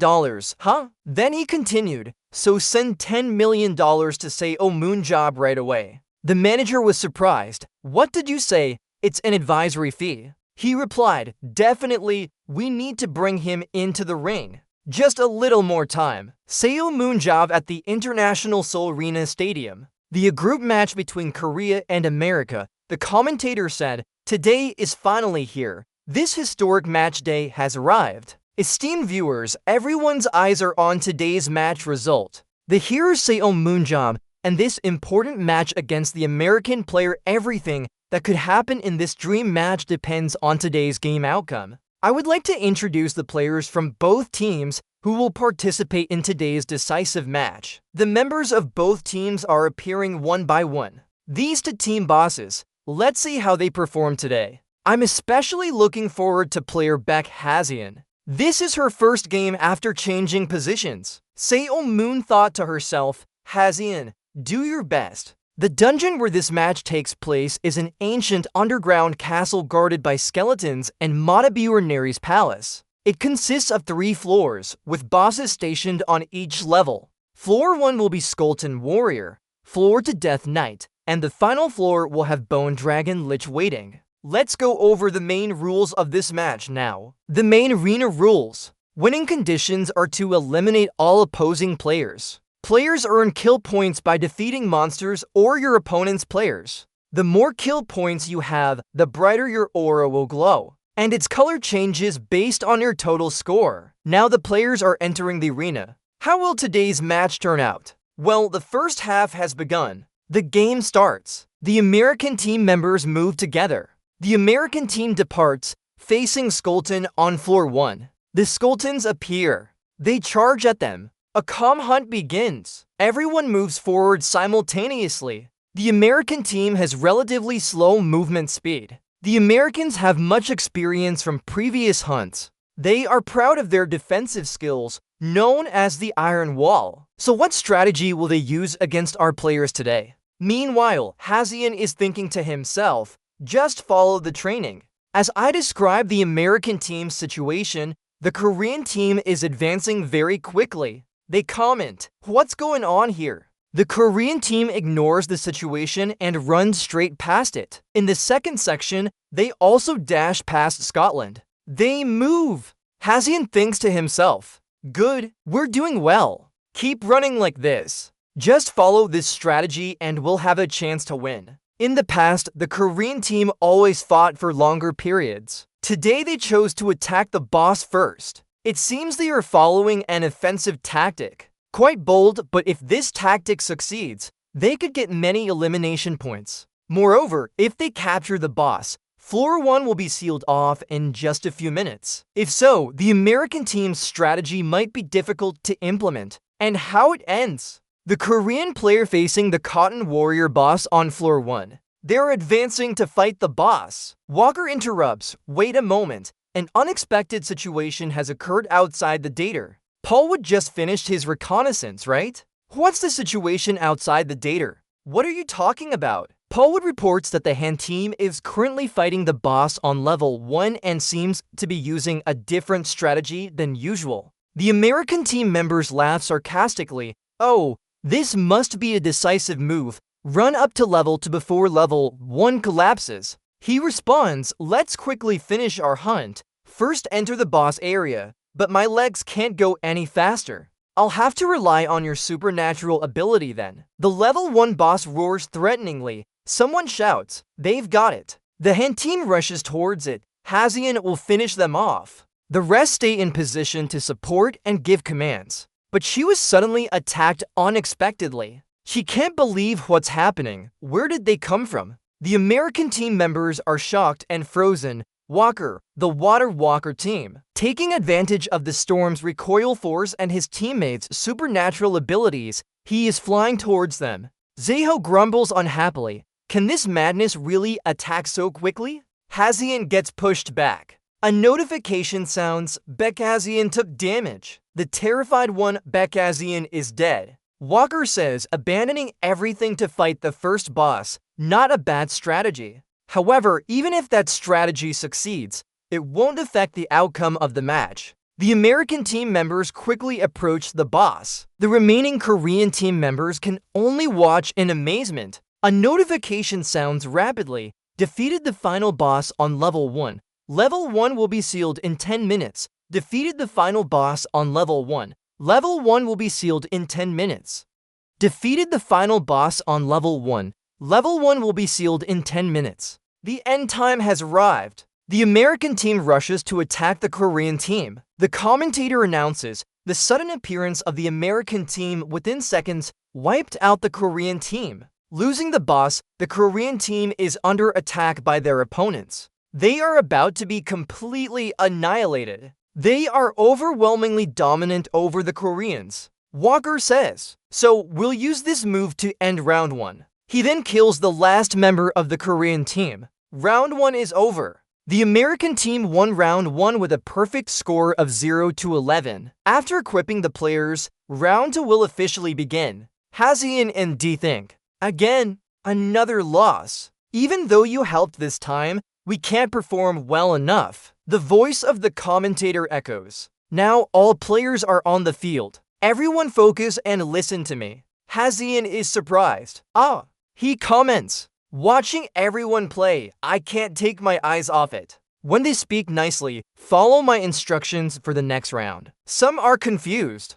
huh? Then he continued, so send $10 million to Seomoon job right away. The manager was surprised. What did you say? It's an advisory fee. He replied, definitely, we need to bring him into the ring. Just a little more time. Seomoon job at the International Seoul Arena Stadium. The group match between Korea and America, the commentator said, today is finally here. This historic match day has arrived. Esteemed viewers, everyone's eyes are on today's match result. The hero Seomoon job and this important match against the American player. Everything that could happen in this dream match depends on today's game outcome. I would like to introduce the players from both teams who will participate in today's decisive match. The members of both teams are appearing one by one. These two team bosses. Let's see how they perform today. I'm especially looking forward to player Beck Hazian. This is her first game after changing positions. Seomoon thought to herself, Hazian, do your best. The dungeon where this match takes place is an ancient underground castle guarded by skeletons and Matabiur Neri's palace. It consists of 3 floors, with bosses stationed on each level. Floor 1 will be Skeleton Warrior, Floor 2 Death Knight, and the final floor will have Bone Dragon Lich waiting. Let's go over the main rules of this match now. The main arena rules. Winning conditions are to eliminate all opposing players. Players earn kill points by defeating monsters or your opponent's players. The more kill points you have, the brighter your aura will glow, and its color changes based on your total score. Now the players are entering the arena. How will today's match turn out? Well, the first half has begun. The game starts. The American team members move together. The American team departs, facing Skulton on floor 1. The Skultons appear. They charge at them. A calm hunt begins. Everyone moves forward simultaneously. The American team has relatively slow movement speed. The Americans have much experience from previous hunts. They are proud of their defensive skills, known as the Iron Wall. So what strategy will they use against our players today? Meanwhile, Hazian is thinking to himself, just follow the training. As I describe the American team's situation, the Korean team is advancing very quickly. They comment, "What's going on here?" The Korean team ignores the situation and runs straight past it. In the second section, they also dash past Scotland. They move. Hazian thinks to himself, "Good, we're doing well. Keep running like this. Just follow this strategy and we'll have a chance to win." In the past, the Korean team always fought for longer periods. Today they chose to attack the boss first. It seems they are following an offensive tactic. Quite bold, but if this tactic succeeds, they could get many elimination points. Moreover, if they capture the boss, floor 1 will be sealed off in just a few minutes. If so, the American team's strategy might be difficult to implement. And how it ends? The Korean player facing the Cotton Warrior boss on floor 1. They're advancing to fight the boss. Walker interrupts. Wait a moment. An unexpected situation has occurred outside the dater. Paul would just finished his reconnaissance, right? What's the situation outside the dater? What are you talking about? Paulwood reports that the Han team is currently fighting the boss on level 1 and seems to be using a different strategy than usual. The American team members laugh sarcastically. "Oh, this must be a decisive move. Run up to level 2 before level 1 collapses." He responds, "Let's quickly finish our hunt. First enter the boss area, but my legs can't go any faster. I'll have to rely on your supernatural ability then." The level 1 boss roars threateningly. Someone shouts, "They've got it." The Han team rushes towards it. Hazian will finish them off. The rest stay in position to support and give commands. But she was suddenly attacked unexpectedly. She can't believe what's happening. Where did they come from? The American team members are shocked and frozen. Walker, the Water Walker team, taking advantage of the storm's recoil force and his teammates' supernatural abilities, he is flying towards them. Zeho grumbles unhappily. Can this madness really attack so quickly? Hazian gets pushed back. A notification sounds. Bekazian took damage. The terrified one, Bekazian, is dead. Walker says abandoning everything to fight the first boss, not a bad strategy. However, even if that strategy succeeds, it won't affect the outcome of the match. The American team members quickly approach the boss. The remaining Korean team members can only watch in amazement. A notification sounds rapidly. Defeated the final boss on level 1. Level 1 will be sealed in 10 minutes. Defeated the final boss on level 1. Level 1 will be sealed in 10 minutes. Defeated the final boss on level 1. Level 1 will be sealed in 10 minutes. The end time has arrived. The American team rushes to attack the Korean team. The commentator announces the sudden appearance of the American team within seconds wiped out the Korean team. Losing the boss, the Korean team is under attack by their opponents. They are about to be completely annihilated. They are overwhelmingly dominant over the Koreans. Walker says, "So we'll use this move to end round 1. He then kills the last member of the Korean team. Round 1 is over. The American team won round 1 with a perfect score of 0-11. After equipping the players, round 2 will officially begin. Hazian and D think. Again, another loss. Even though you helped this time, we can't perform well enough. The voice of the commentator echoes. Now all players are on the field. Everyone focus and listen to me. Hazian is surprised. He comments. Watching everyone play, I can't take my eyes off it. When they speak nicely, follow my instructions for the next round. Some are confused.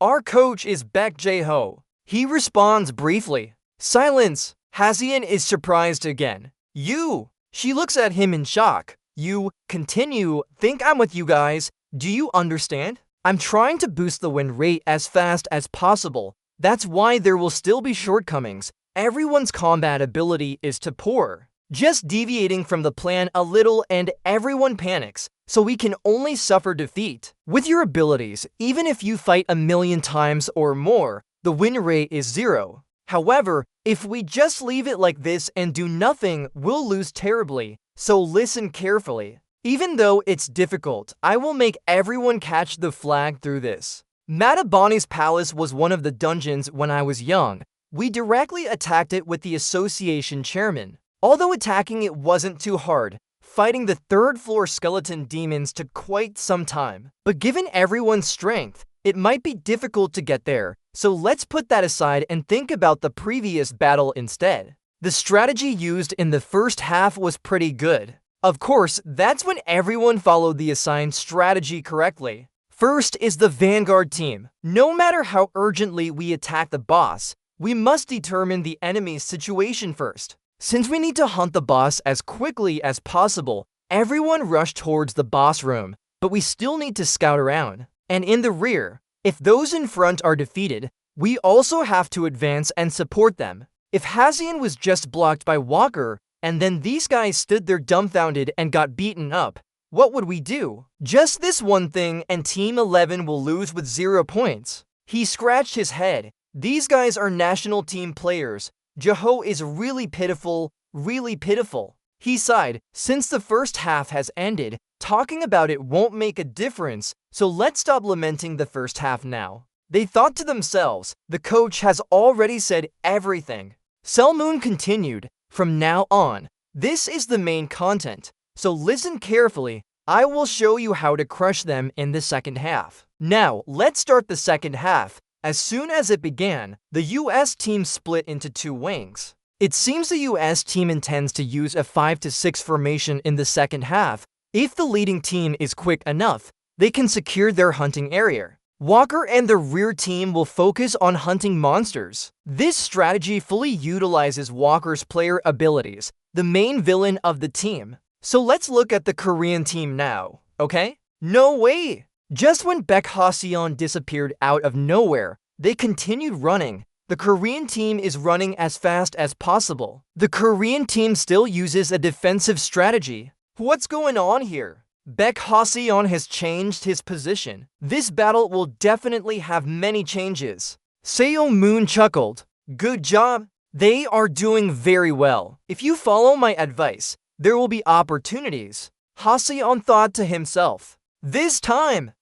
Our coach is Baek Jae-ho. He responds briefly. Silence. Haseon is surprised again. You. She looks at him in shock. You. Continue. Think I'm with you guys. Do you understand? I'm trying to boost the win rate as fast as possible. That's why there will still be shortcomings. Everyone's combat ability is too poor. Just deviating from the plan a little and everyone panics, so we can only suffer defeat. With your abilities, even if you fight 1,000,000 times or more, the win rate is 0. However, if we just leave it like this and do nothing, we'll lose terribly, so listen carefully. Even though it's difficult, I will make everyone catch the flag through this. Matabani's palace was one of the dungeons when I was young. We directly attacked it with the association chairman. Although attacking it wasn't too hard, fighting the third-floor skeleton demons took quite some time. But given everyone's strength, it might be difficult to get there, so let's put that aside and think about the previous battle instead. The strategy used in the first half was pretty good. Of course, that's when everyone followed the assigned strategy correctly. First is the Vanguard team. No matter how urgently we attack the boss, we must determine the enemy's situation first. Since we need to hunt the boss as quickly as possible, everyone rushed towards the boss room, but we still need to scout around. And in the rear, if those in front are defeated, we also have to advance and support them. If Haseon was just blocked by Walker, and then these guys stood there dumbfounded and got beaten up, what would we do? Just this one thing and Team 11 will lose with 0 points. He scratched his head. These guys are national team players. Jae-ho is really pitiful, really pitiful. He sighed. Since the first half has ended, talking about it won't make a difference, so let's stop lamenting the first half now. They thought to themselves, the coach has already said everything. Selmoon continued, from now on, this is the main content, so listen carefully. I will show you how to crush them in the second half. Now, let's start the second half. As soon as it began, the US team split into 2 wings. It seems the US team intends to use a 5-6 formation in the second half. If the leading team is quick enough, they can secure their hunting area. Walker and the rear team will focus on hunting monsters. This strategy fully utilizes Walker's player abilities, the main villain of the team. So let's look at the Korean team now, okay? No way! Just when Baek Haseon disappeared out of nowhere, they continued running. The Korean team is running as fast as possible. The Korean team still uses a defensive strategy. What's going on here? Baek Haseon has changed his position. This battle will definitely have many changes. Seo Moon chuckled. Good job. They are doing very well. If you follow my advice, there will be opportunities. Haseon thought to himself. This time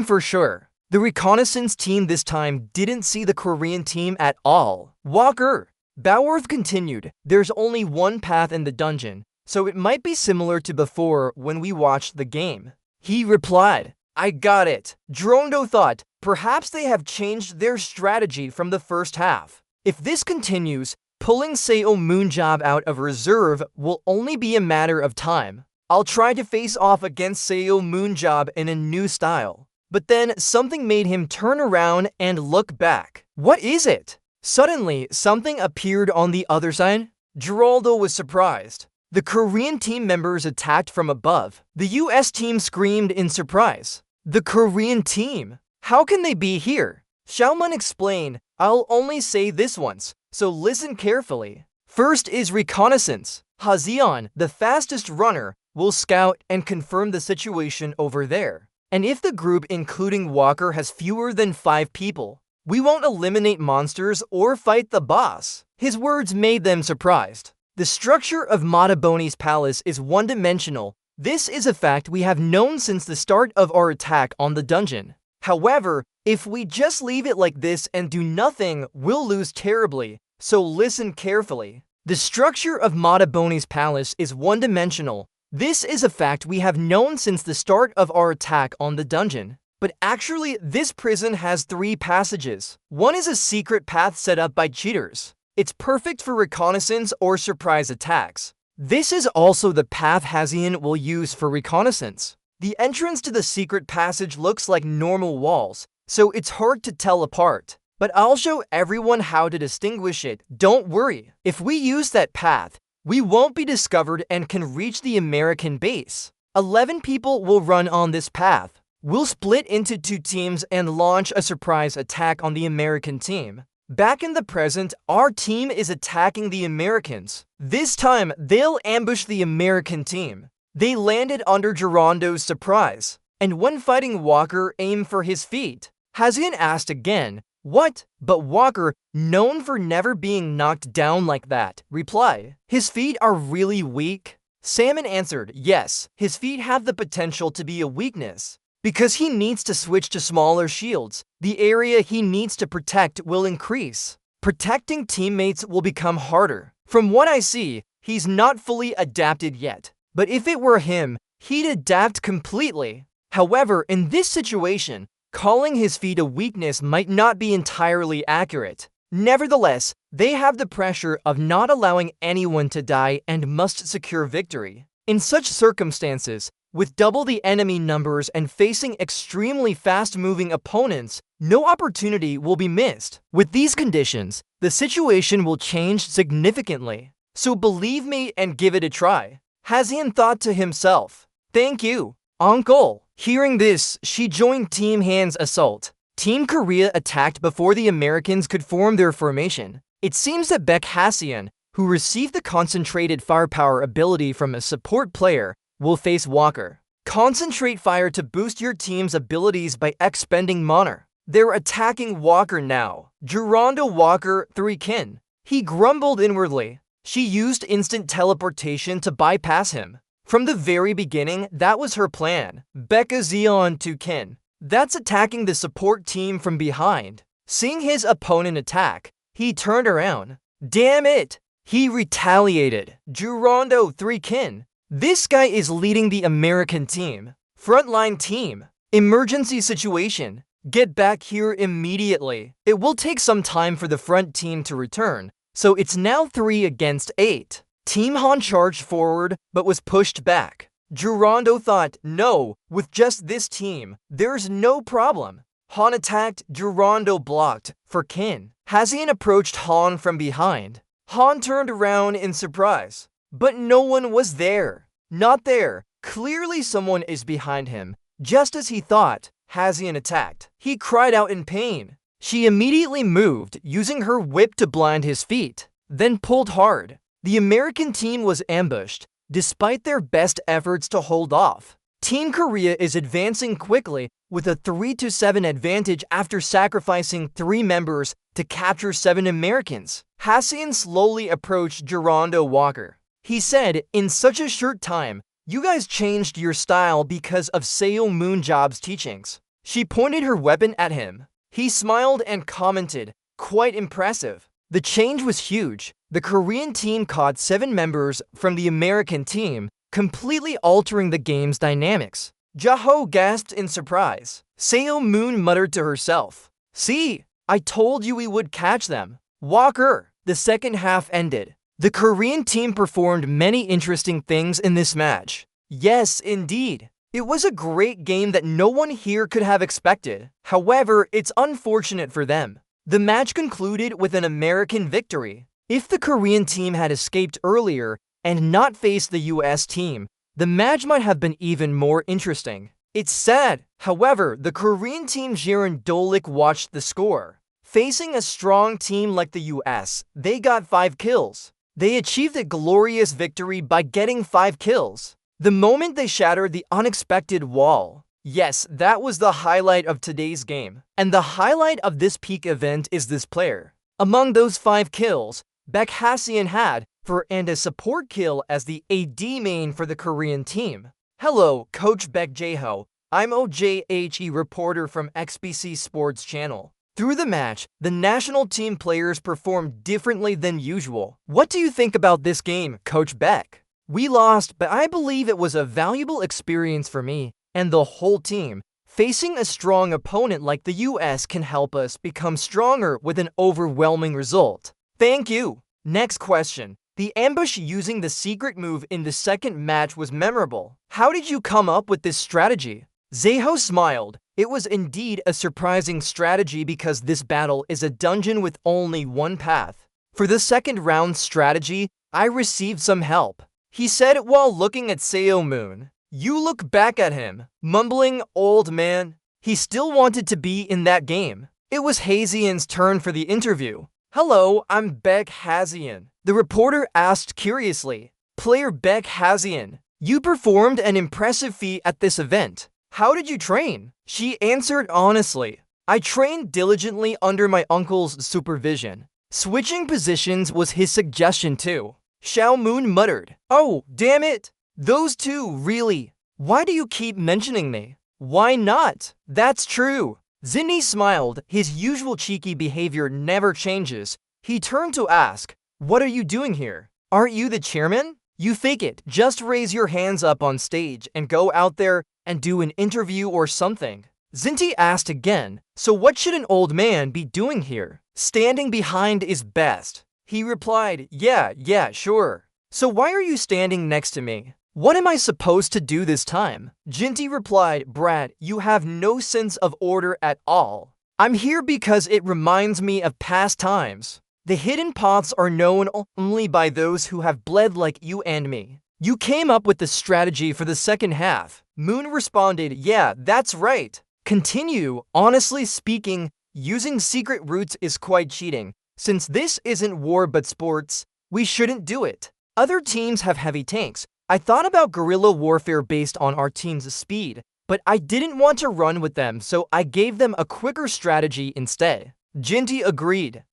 for sure. The reconnaissance team this time didn't see the Korean team at all. Walker. Boworth continued. There's only one path in the dungeon, so it might be similar to before when we watched the game. He replied, I got it. Drondo thought, perhaps they have changed their strategy from the first half. If this continues, pulling Seo Moonjob out of reserve will only be a matter of time. I'll try to face off against Seo Moonjob in a new style. But then something made him turn around and look back. What is it? Suddenly, something appeared on the other side. Geraldo was surprised. The Korean team members attacked from above. The US team screamed in surprise. The Korean team? How can they be here? Xiaoman explained, I'll only say this once, so listen carefully. First is reconnaissance. Haseon, the fastest runner, will scout and confirm the situation over there. And if the group including Walker has fewer than 5 people, we won't eliminate monsters or fight the boss. His words made them surprised. The structure of Mataboni's palace is one-dimensional. This is a fact we have known since the start of our attack on the dungeon. However, if we just leave it like this and do nothing, we'll lose terribly, so listen carefully. The structure of Mataboni's palace is one-dimensional. This is a fact we have known since the start of our attack on the dungeon. But actually, this prison has 3 passages. One is a secret path set up by cheaters. It's perfect for reconnaissance or surprise attacks. This is also the path Haseon will use for reconnaissance. The entrance to the secret passage looks like normal walls, so it's hard to tell apart. But I'll show everyone how to distinguish it, don't worry. If we use that path, we won't be discovered and can reach the American base. 11 people will run on this path. We'll split into 2 teams and launch a surprise attack on the American team. Back in the present, our team is attacking the Americans. This time, they'll ambush the American team. They landed under Gerondo's surprise, and when fighting Walker aimed for his feet. Hazian asked again, "What?" But Walker, known for never being knocked down like that, replied, "His feet are really weak." Salmon answered, "Yes, his feet have the potential to be a weakness. Because he needs to switch to smaller shields, the area he needs to protect will increase. Protecting teammates will become harder. From what I see, he's not fully adapted yet. But if it were him, he'd adapt completely." However, in this situation, calling his feet a weakness might not be entirely accurate. Nevertheless, they have the pressure of not allowing anyone to die and must secure victory. In such circumstances, with double the enemy numbers and facing extremely fast-moving opponents, no opportunity will be missed. With these conditions, the situation will change significantly. So believe me and give it a try. Hazian thought to himself, "Thank you, Uncle." Hearing this, she joined Team Han's assault. Team Korea attacked before the Americans could form their formation. It seems that Baek Haseon, who received the concentrated firepower ability from a support player, will face Walker. Concentrate fire to boost your team's abilities by expending mana. They're attacking Walker now. Gerondo Walker 3 Kin. He grumbled inwardly. She used instant teleportation to bypass him. From the very beginning, that was her plan. Becca Zeon 2 Kin. That's attacking the support team from behind. Seeing his opponent attack, he turned around. Damn it! He retaliated. Gerondo 3 Kin. This guy is leading the American team. Frontline team. Emergency situation. Get back here immediately. It will take some time for the front team to return, so it's now 3 against 8. Team Han charged forward, but was pushed back. Gerondo thought, no, with just this team, there's no problem. Han attacked, Gerondo blocked, for Kin. Hazian approached Han from behind. Han turned around in surprise, but no one was there. Not there. Clearly someone is behind him. Just as he thought, Hazian attacked. He cried out in pain. She immediately moved, using her whip to blind his feet, then pulled hard. The American team was ambushed, despite their best efforts to hold off. Team Korea is advancing quickly with a 3-7 advantage after sacrificing 3 members to capture 7 Americans. Haseon slowly approached Gerondo Walker. He said, "In such a short time, you guys changed your style because of Seo Moonjob's teachings." She pointed her weapon at him. He smiled and commented, "Quite impressive." The change was huge. The Korean team caught 7 members from the American team, completely altering the game's dynamics. Jaho gasped in surprise. Seo Moon muttered to herself, "See, I told you we would catch them." Walker. The second half ended. The Korean team performed many interesting things in this match. Yes, indeed. It was a great game that no one here could have expected. However, it's unfortunate for them. The match concluded with an American victory. If the Korean team had escaped earlier and not faced the US team, the match might have been even more interesting. It's sad. However, the Korean team Jiren Dolik watched the score. Facing a strong team like the US, they got 5 kills. They achieved a glorious victory by getting 5 kills. The moment they shattered the unexpected wall. Yes, that was the highlight of today's game. And the highlight of this peak event is this player. Among those 5 kills, Baek Haseon had and a support kill as the AD main for the Korean team. Hello, Coach Baek Jae-ho. I'm OJHE reporter from XBC Sports Channel. Through the match, the national team players performed differently than usual. What do you think about this game, Coach Baek? We lost, but I believe it was a valuable experience for me and the whole team. Facing a strong opponent like the US can help us become stronger with an overwhelming result. Thank you. Next question. The ambush using the secret move in the second match was memorable. How did you come up with this strategy? Zeho smiled. It was indeed a surprising strategy because this battle is a dungeon with only one path. For the second round strategy, I received some help, he said while looking at Superhuman. You look back at him, mumbling, old man. He still wanted to be in that game. It was Hazian's turn for the interview. Hello, I'm Beck Hazian, the reporter asked curiously. Player Beck Hazian, you performed an impressive feat at this event. How did you train? She answered honestly. I trained diligently under my uncle's supervision. Switching positions was his suggestion too. Xiaomoon muttered. Oh, damn it! Those two, really? Why do you keep mentioning me? Why not? That's true. Zinni smiled. His usual cheeky behavior never changes. He turned to ask, what are you doing here? Aren't you the chairman? You fake it. Just raise your hands up on stage and go out there and do an interview or something. Zinti asked again, so what should an old man be doing here? Standing behind is best. He replied, yeah, sure. So why are you standing next to me? What am I supposed to do this time? Jinty replied, Brad, you have no sense of order at all. I'm here because it reminds me of past times. The hidden paths are known only by those who have bled like you and me. You came up with the strategy for the second half. Moon responded, yeah, that's right. Continue. Honestly speaking, using secret routes is quite cheating. Since this isn't war but sports, we shouldn't do it. Other teams have heavy tanks. I thought about guerrilla warfare based on our team's speed, but I didn't want to run with them, so I gave them a quicker strategy instead. Jinty agreed.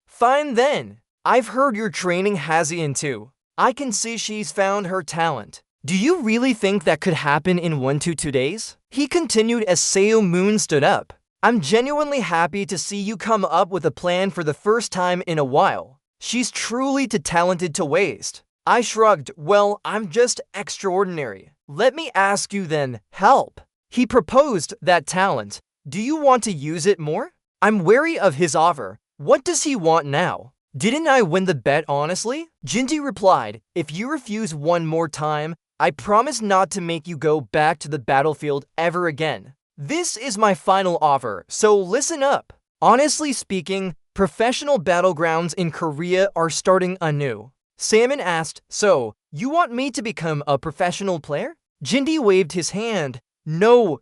Fine then. I've heard you're training Hazian too. I can see she's found her talent. Do you really think that could happen in 1 to 2 days? He continued as Superhuman stood up. I'm genuinely happy to see you come up with a plan for the first time in a while. She's truly too talented to waste. I shrugged. Well, I'm just extraordinary. Let me ask you then, help. He proposed that talent. Do you want to use it more? I'm wary of his offer. What does he want now? Didn't I win the bet honestly? Jinty replied, if you refuse one more time, I promise not to make you go back to the battlefield ever again. This is my final offer, so listen up. Honestly speaking, professional battlegrounds in Korea are starting anew. Salmon asked, so, you want me to become a professional player? Jindy waved his hand. No,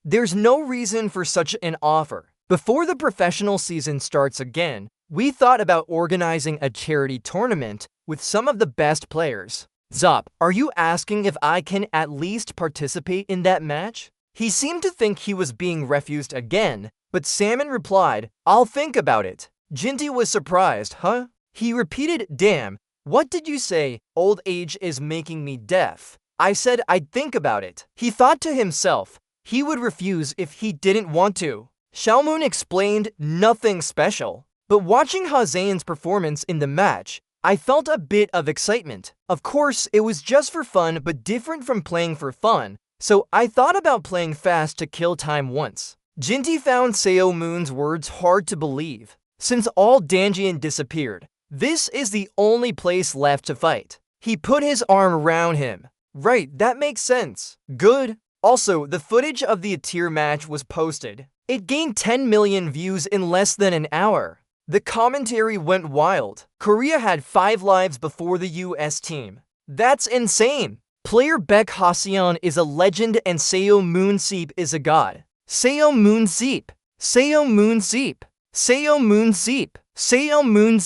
there's no reason for such an offer. Before the professional season starts again, we thought about organizing a charity tournament with some of the best players. Zop, are you asking if I can at least participate in that match? He seemed to think he was being refused again, but Salmon replied, I'll think about it. Jinty was surprised, huh? He repeated, damn, what did you say? Old age is making me deaf. I said I'd think about it. He thought to himself, he would refuse if he didn't want to. Xiaomoon explained, nothing special. But watching Hazane's performance in the match, I felt a bit of excitement. Of course, it was just for fun but different from playing for fun, so I thought about playing fast to kill time once. Jinty found Superhuman's words hard to believe. Since all Danjian disappeared, this is the only place left to fight. He put his arm around him. Right, that makes sense. Good. Also, the footage of the Atir match was posted. It gained 10 million views in less than an hour. The commentary went wild. Korea had 5 lives before the US team. That's insane. Player Beck Haseon is a legend and Superhuman is a god. Superhuman, Superhuman, Superhuman, Superhuman,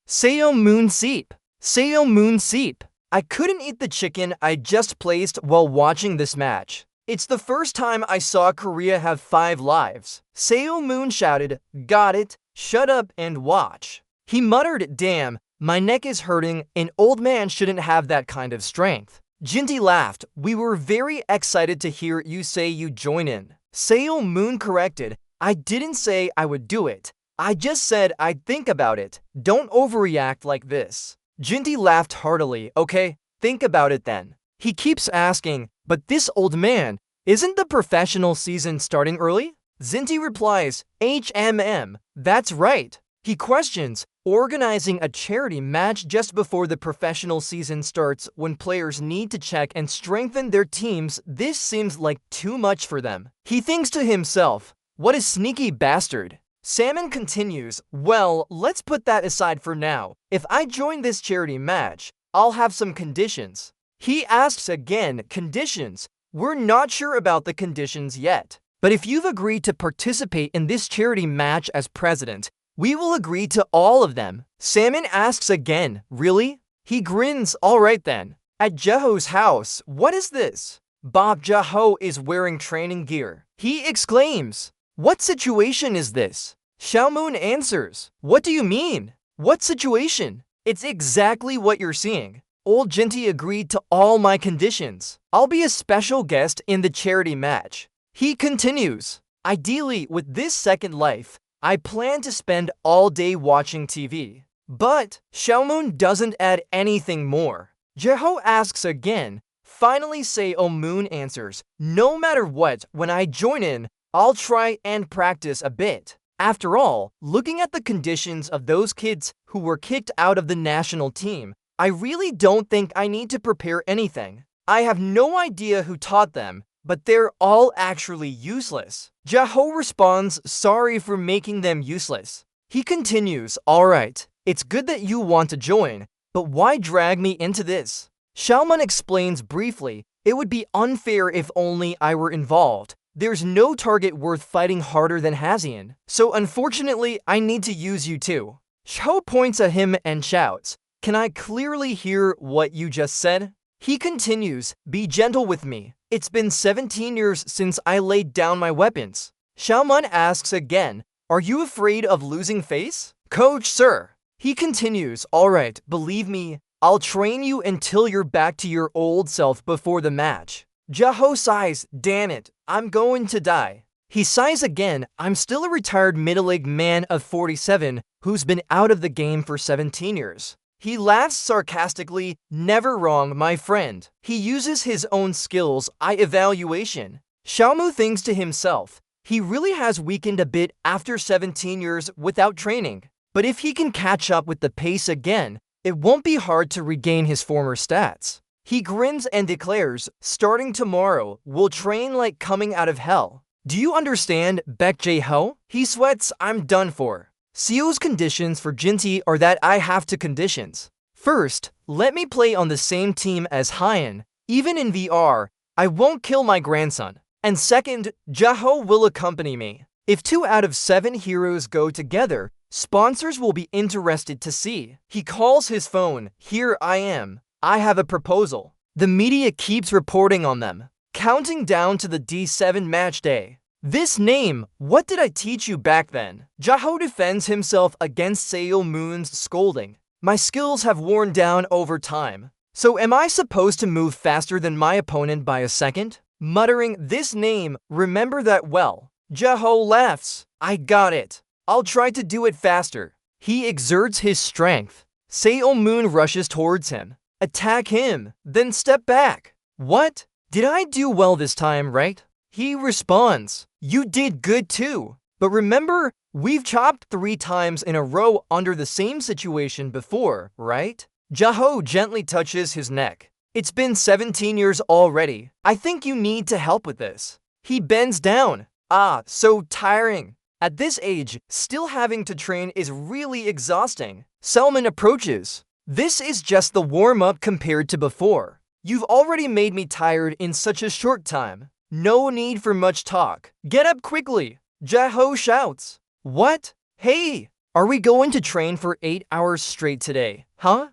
Superhuman, Superhuman. I couldn't eat the chicken I just placed while watching this match. It's the first time I saw Korea have 5 lives. Superhuman shouted, got it, shut up and watch. He muttered, damn, my neck is hurting, an old man shouldn't have that kind of strength. Jinty laughed, we were very excited to hear you say you join in. Superhuman corrected, I didn't say I would do it. I just said I'd think about it. Don't overreact like this. Jinty laughed heartily, okay, think about it then. He keeps asking, but this old man, isn't the professional season starting early? Zinty replies, that's right. He questions, Organizing a charity match just before the professional season starts when players need to check and strengthen their teams, this seems like too much for them. He thinks to himself, what a sneaky bastard. Salmon continues, well, let's put that aside for now. If I join this charity match, I'll have some conditions. He asks again, conditions? We're not sure about the conditions yet. But if you've agreed to participate in this charity match as president, we will agree to all of them. Salmon asks again, really? He grins, all right then. At Jeho's house, what is this? Bob Jeho is wearing training gear. He exclaims, what situation is this? Xiaomoon answers, what do you mean? What situation? It's exactly what you're seeing. Old Jinty agreed to all my conditions. I'll be a special guest in the charity match. He continues, ideally, with this second life, I plan to spend all day watching TV. But Xiaomoon doesn't add anything more. Jeho asks again. Finally, Moon answers, no matter what, when I join in, I'll try and practice a bit. After all, looking at the conditions of those kids who were kicked out of the national team, I really don't think I need to prepare anything. I have no idea who taught them, but they're all actually useless. Jeho responds, sorry for making them useless. He continues, alright, it's good that you want to join, but why drag me into this? Xiaoman explains briefly, it would be unfair if only I were involved. There's no target worth fighting harder than Hazian, so unfortunately I need to use you too. Xiao points at him and shouts, can I clearly hear what you just said? He continues, be gentle with me. It's been 17 years since I laid down my weapons. Xiaoman asks again, are you afraid of losing face? Coach, sir. He continues, alright, believe me, I'll train you until you're back to your old self before the match. Jeho sighs, damn it, I'm going to die. He sighs again, I'm still a retired middle-aged man of 47 who's been out of the game for 17 years. He laughs sarcastically, never wrong, my friend. He uses his own skills, evaluation. Xiaomu thinks to himself, he really has weakened a bit after 17 years without training. But if he can catch up with the pace again, it won't be hard to regain his former stats. He grins and declares, starting tomorrow, we'll train like coming out of hell. Do you understand, Baek Jae-ho? He sweats, I'm done for. Seo's conditions for Jinty are that I have two conditions. First, let me play on the same team as Hyan. Even in VR, I won't kill my grandson. And second, Jeho will accompany me. If 2 out of 7 heroes go together, sponsors will be interested to see. He calls his phone, here I am. I have a proposal. The media keeps reporting on them. Counting down to the D7 match day. This name, what did I teach you back then? Jeho defends himself against Moon's scolding. My skills have worn down over time. So am I supposed to move faster than my opponent by a second? Muttering this name, remember that well. Jeho laughs. I got it. I'll try to do it faster. He exerts his strength. Moon rushes towards him. Attack him, then step back. What? Did I do well this time, right? He responds, you did good too. But remember, we've chopped 3 times in a row under the same situation before, right? Jeho gently touches his neck. It's been 17 years already. I think you need to help with this. He bends down. Ah, so tiring. At this age, still having to train is really exhausting. Selman approaches. This is just the warm-up compared to before. You've already made me tired in such a short time. No need for much talk. Get up quickly. Jeho shouts. What? Hey, are we going to train for 8 hours straight today? Huh?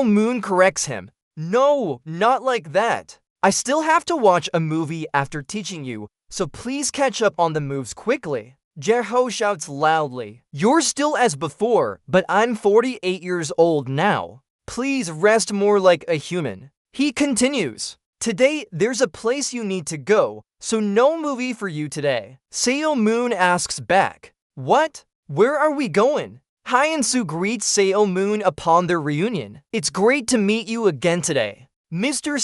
Moon corrects him. No, not like that. I still have to watch a movie after teaching you, so please catch up on the moves quickly. Jeho shouts loudly. You're still as before, but I'm 48 years old now. Please rest more like a human. He continues. Today, there's a place you need to go, so no movie for you today. Moon asks back. What? Where are we going? Hyan-soo greets Moon upon their reunion. It's great to meet you again today. Mr.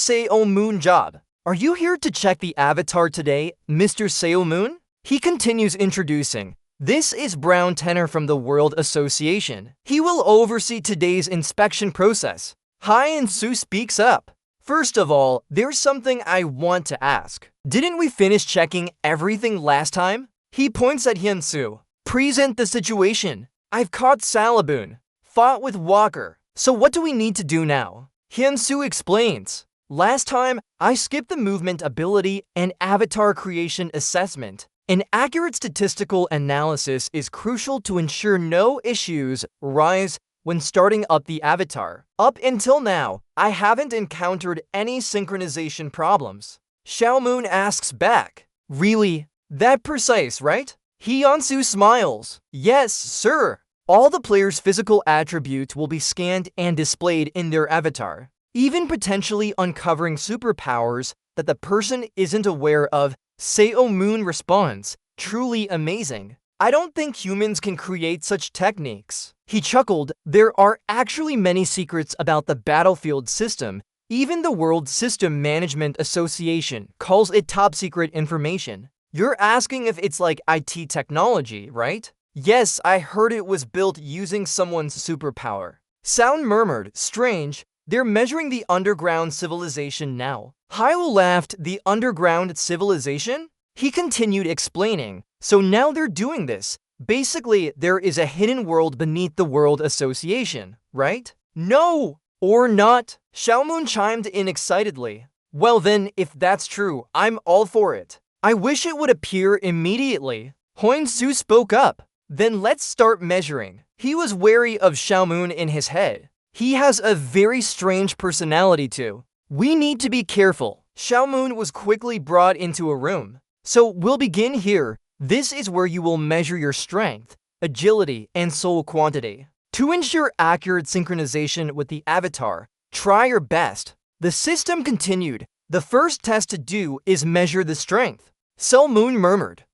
Moon Job. Are you here to check the avatar today, Mr. Moon? He continues introducing. This is Brown Tenor from the World Association. He will oversee today's inspection process. Hyun-soo speaks up. First of all, there's something I want to ask. Didn't we finish checking everything last time? He points at Hyun-soo. Present the situation. I've caught Salabun. Fought with Walker. So what do we need to do now? Hyun-soo explains. Last time, I skipped the movement ability and avatar creation assessment. An accurate statistical analysis is crucial to ensure no issues arise when starting up the avatar. Up until now, I haven't encountered any synchronization problems. Xiaomoon asks back. Really? That precise, right? Hyun-soo smiles. Yes, sir. All the players' physical attributes will be scanned and displayed in their avatar, even potentially uncovering superpowers that the person isn't aware of. Xiaomoon responds. Truly amazing. I don't think humans can create such techniques. He chuckled. There are actually many secrets about the battlefield system. Even the World System Management Association calls it top secret information. You're asking if it's like IT technology, right? Yes, I heard it was built using someone's superpower. Sound murmured. Strange. They're measuring the underground civilization now. Hyo laughed. The underground civilization? He continued explaining. So now they're doing this. Basically, there is a hidden world beneath the World Association, right? No! Or not? Xiaomoon chimed in excitedly. Well then, if that's true, I'm all for it. I wish it would appear immediately. Hyun-soo spoke up. Then let's start measuring. He was wary of Xiaomoon in his head. He has a very strange personality too. We need to be careful. Xiaomoon was quickly brought into a room. So we'll begin here. This is where you will measure your strength, agility, and soul quantity. To ensure accurate synchronization with the avatar, try your best. The system continued. The first test to do is measure the strength. Xiaomoon murmured.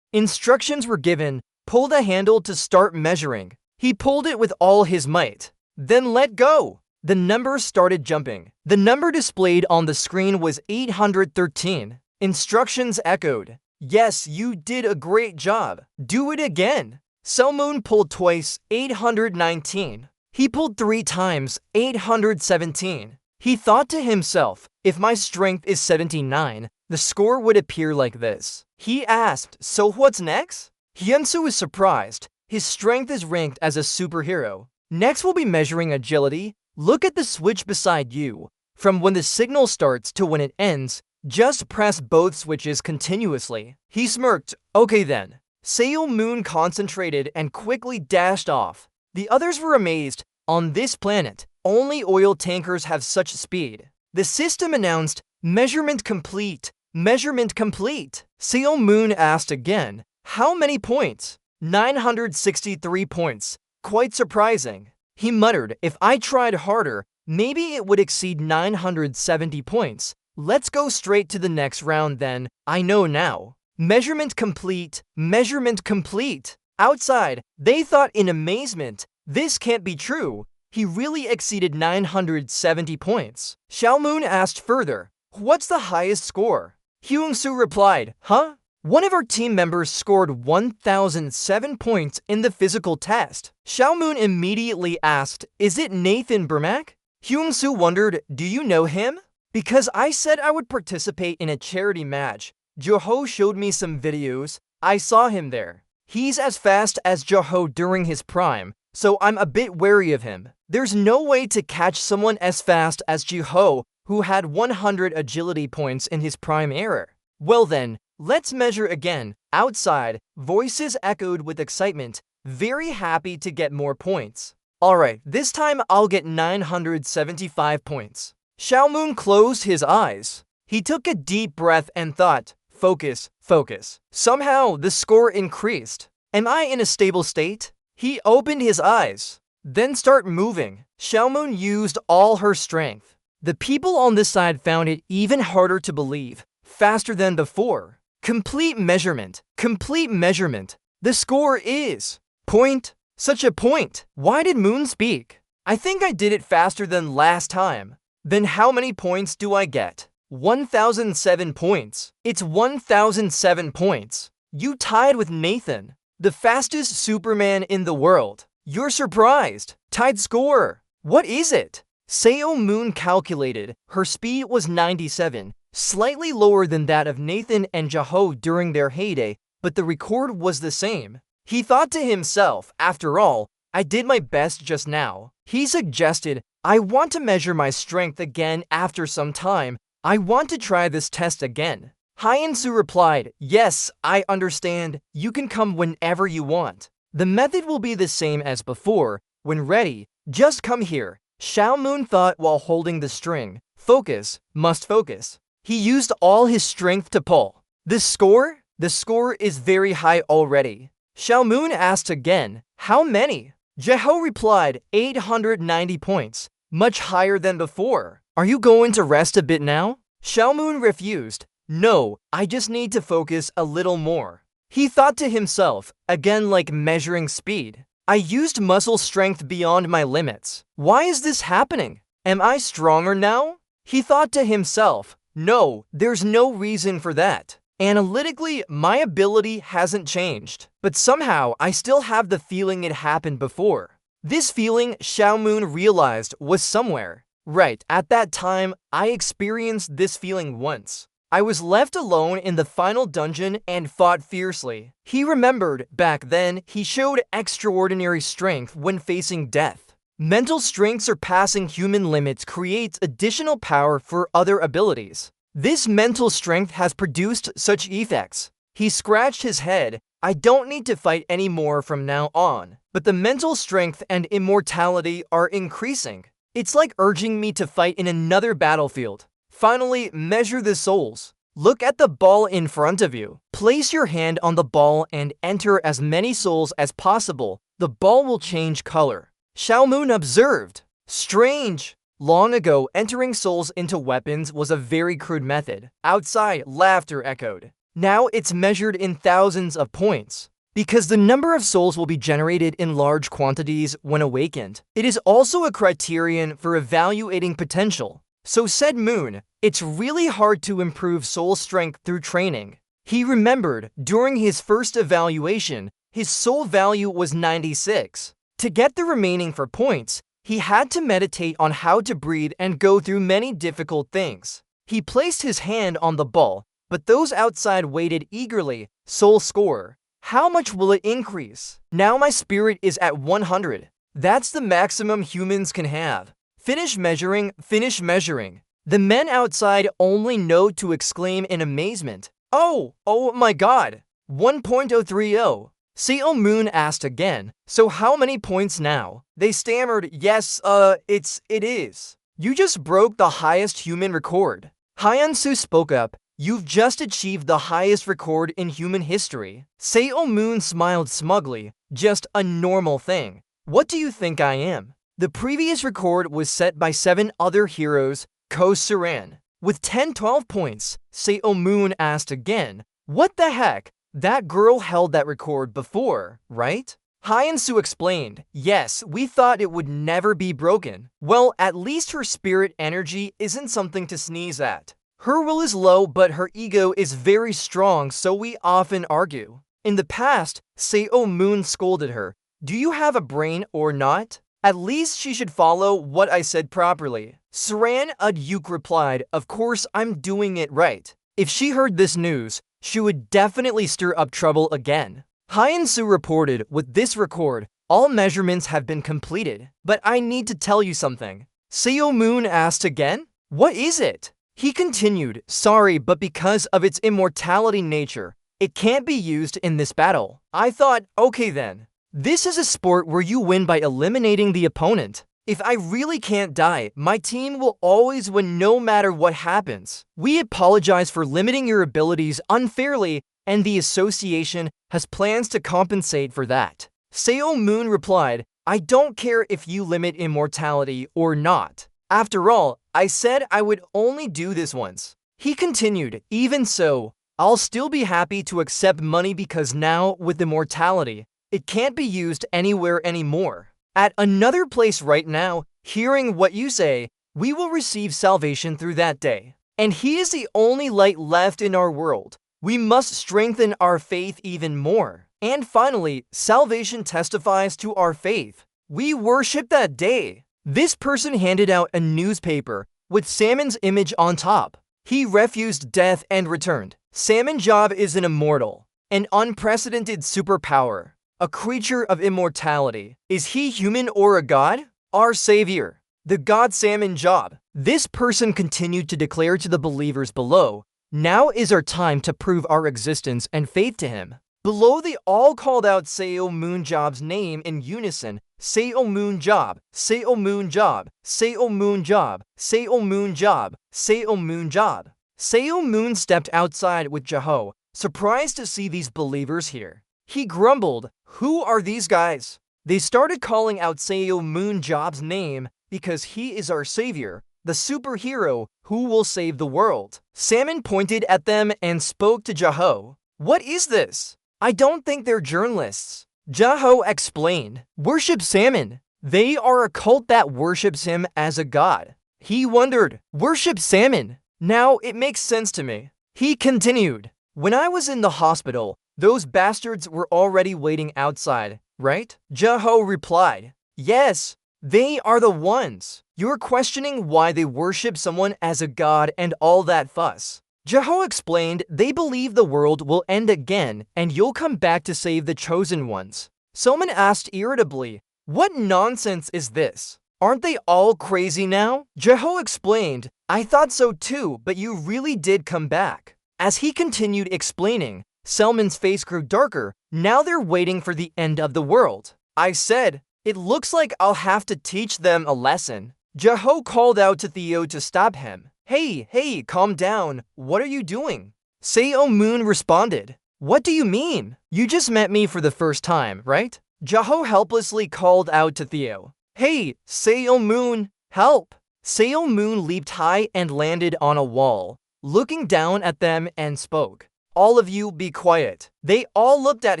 Instructions were given. Pull the handle to start measuring. He pulled it with all his might. Then let go. The numbers started jumping. The number displayed on the screen was 813. Instructions echoed. Yes, you did a great job. Do it again. Xiaomoon pulled twice, 819. He pulled 3 times, 817. He thought to himself, if my strength is 79, the score would appear like this. He asked, so what's next? Hyun-soo was surprised. His strength is ranked as a superhero. Next we'll be measuring agility. Look at the switch beside you. From when the signal starts to when it ends, just press both switches continuously. He smirked. Okay then. Xiaomoon concentrated and quickly dashed off. The others were amazed. On this planet, only oil tankers have such speed. The system announced, measurement complete. Measurement complete. Xiaomoon asked again, how many points? 963 points. Quite surprising. He muttered, if I tried harder, maybe it would exceed 970 points. Let's go straight to the next round then. I know now. Measurement complete. Measurement complete. Outside, they thought in amazement, this can't be true. He really exceeded 970 points. Xiaomoon asked further, what's the highest score? Hyun-soo replied, huh? One of our team members scored 1,007 points in the physical test. Xiaomoon immediately asked, is it Nathan Bermack? Hyun-soo wondered, do you know him? Because I said I would participate in a charity match. Joho showed me some videos. I saw him there. He's as fast as Joho during his prime, so I'm a bit wary of him. There's no way to catch someone as fast as Joho, who had 100 agility points in his prime era. Well then, let's measure again. Outside, voices echoed with excitement, very happy to get more points. Alright, this time I'll get 975 points. Xiaomoon closed his eyes. He took a deep breath and thought, focus, focus. Somehow, the score increased. Am I in a stable state? He opened his eyes. Then start moving. Xiaomoon used all her strength. The people on this side found it even harder to believe. Faster than before. Complete measurement. Complete measurement. The score is... point. Such a point. Why did Moon speak? I think I did it faster than last time. Then how many points do I get? 1,007 points. It's 1,007 points. You tied with Nathan. the fastest Superman in the world. You're surprised. Tied score. What is it? Seo Moon calculated. Her speed was 97, slightly lower than that of Nathan and Jaho during their heyday, but the record was the same. He thought to himself, after all, I did my best just now. He suggested, I want to measure my strength again after some time. I want to try this test again. Hyeonsu replied, yes, I understand. You can come whenever you want. The method will be the same as before. When ready, just come here. Xiao Moon thought while holding the string. Focus, must focus. He used all his strength to pull. The score? The score is very high already. Xiao Moon asked again, how many? Jaho replied, 890 points, much higher than before. Are you going to rest a bit now? Xiao Moon refused. No, I just need to focus a little more. He thought to himself, again like measuring speed. I used muscle strength beyond my limits. Why is this happening? Am I stronger now? He thought to himself, no, there's no reason for that. Analytically, my ability hasn't changed, but somehow I still have the feeling it happened before. This feeling, Xiao Moon realized, was somewhere. Right, at that time, I experienced this feeling once. I was left alone in the final dungeon and fought fiercely. He remembered, back then, he showed extraordinary strength when facing death. Mental strength surpassing human limits creates additional power for other abilities. This mental strength has produced such effects. He scratched his head. I don't need to fight anymore from now on, but the mental strength and immortality are increasing. It's like urging me to fight in another battlefield. Finally, measure the souls. Look at the ball in front of you. Place your hand on the ball and enter as many souls as possible. The ball will change color. Xiao Moon observed. Strange. Long ago, entering souls into weapons was a very crude method. Outside, laughter echoed. Now it's measured in thousands of points. Because the number of souls will be generated in large quantities when awakened. It is also a criterion for evaluating potential. So said Moon, it's really hard to improve soul strength through training. He remembered, during his first evaluation, his soul value was 96. To get the remaining 4 points, he had to meditate on how to breathe and go through many difficult things. He placed his hand on the ball, but those outside waited eagerly. Soul score. How much will it increase? Now my spirit is at 100. That's the maximum humans can have. Finish measuring, finish measuring. The men outside only know to exclaim in amazement. Oh my god. 1.030. Seo Moon asked again, so how many points now? They stammered, yes, it is. You just broke the highest human record. Hyeonsu spoke up, you've just achieved the highest record in human history. Seo Moon smiled smugly, just a normal thing. What do you think I am? The previous record was set by 7 other heroes, Ko-Suran. With 10-12 points, Seo Moon asked again, what the heck? That girl held that record before, right? Hyeonsu explained, yes, we thought it would never be broken. Well, at least her spirit energy isn't something to sneeze at. Her will is low, but her ego is very strong, so we often argue. In the past, Seo Moon scolded her, do you have a brain or not? At least she should follow what I said properly. Saran Ud-Yuk replied, of course I'm doing it right. If she heard this news, she would definitely stir up trouble again. Hyeonsu reported, with this record, all measurements have been completed. But I need to tell you something. Seo Moon asked again, what is it? He continued, sorry, but because of its immortality nature, it can't be used in this battle. I thought, okay then. This is a sport where you win by eliminating the opponent. If I really can't die, my team will always win no matter what happens. We apologize for limiting your abilities unfairly, and the association has plans to compensate for that. Seo Moon replied, I don't care if you limit immortality or not. After all, I said I would only do this once. He continued, even so, I'll still be happy to accept money because now, with immortality, it can't be used anywhere anymore. At another place right now, hearing what you say, we will receive salvation through that day. And he is the only light left in our world. We must strengthen our faith even more. And finally, salvation testifies to our faith. We worship that day. This person handed out a newspaper with Salmon's image on top. He refused death and returned. Salmon Job is an immortal, an unprecedented superpower, a creature of immortality. Is he human or a god? Our savior, the god Salmon Job. This person continued to declare to the believers below, now is our time to prove our existence and faith to him. Below they all called out Superhuman Job's name in unison. Superhuman Job, Superhuman Job, Superhuman Job, Superhuman Job, Superhuman Job. Superhuman stepped outside with Jeho, surprised to see these believers here. He grumbled, who are these guys? They started calling out Superhuman Job's name because he is our savior, the superhero who will save the world. Salmon pointed at them and spoke to Jeho. What is this? I don't think they're journalists. Jeho explained, worship Salmon. They are a cult that worships him as a god. He wondered, worship Salmon. Now it makes sense to me. He continued, when I was in the hospital, those bastards were already waiting outside, right? Jeho replied, yes, they are the ones. You're questioning why they worship someone as a god and all that fuss. Jeho explained they believe the world will end again and you'll come back to save the chosen ones. Salmon asked irritably, what nonsense is this? Aren't they all crazy now? Jeho explained, I thought so too, but you really did come back. As he continued explaining, Salmon's face grew darker. Now they're waiting for the end of the world. I said, it looks like I'll have to teach them a lesson. Jeho called out to Theo to stop him. Hey, calm down. What are you doing? Superhuman responded. What do you mean? You just met me for the first time, right? Jeho helplessly called out to Theo. Hey, Superhuman, help! Superhuman leaped high and landed on a wall, looking down at them and spoke. All of you be quiet. They all looked at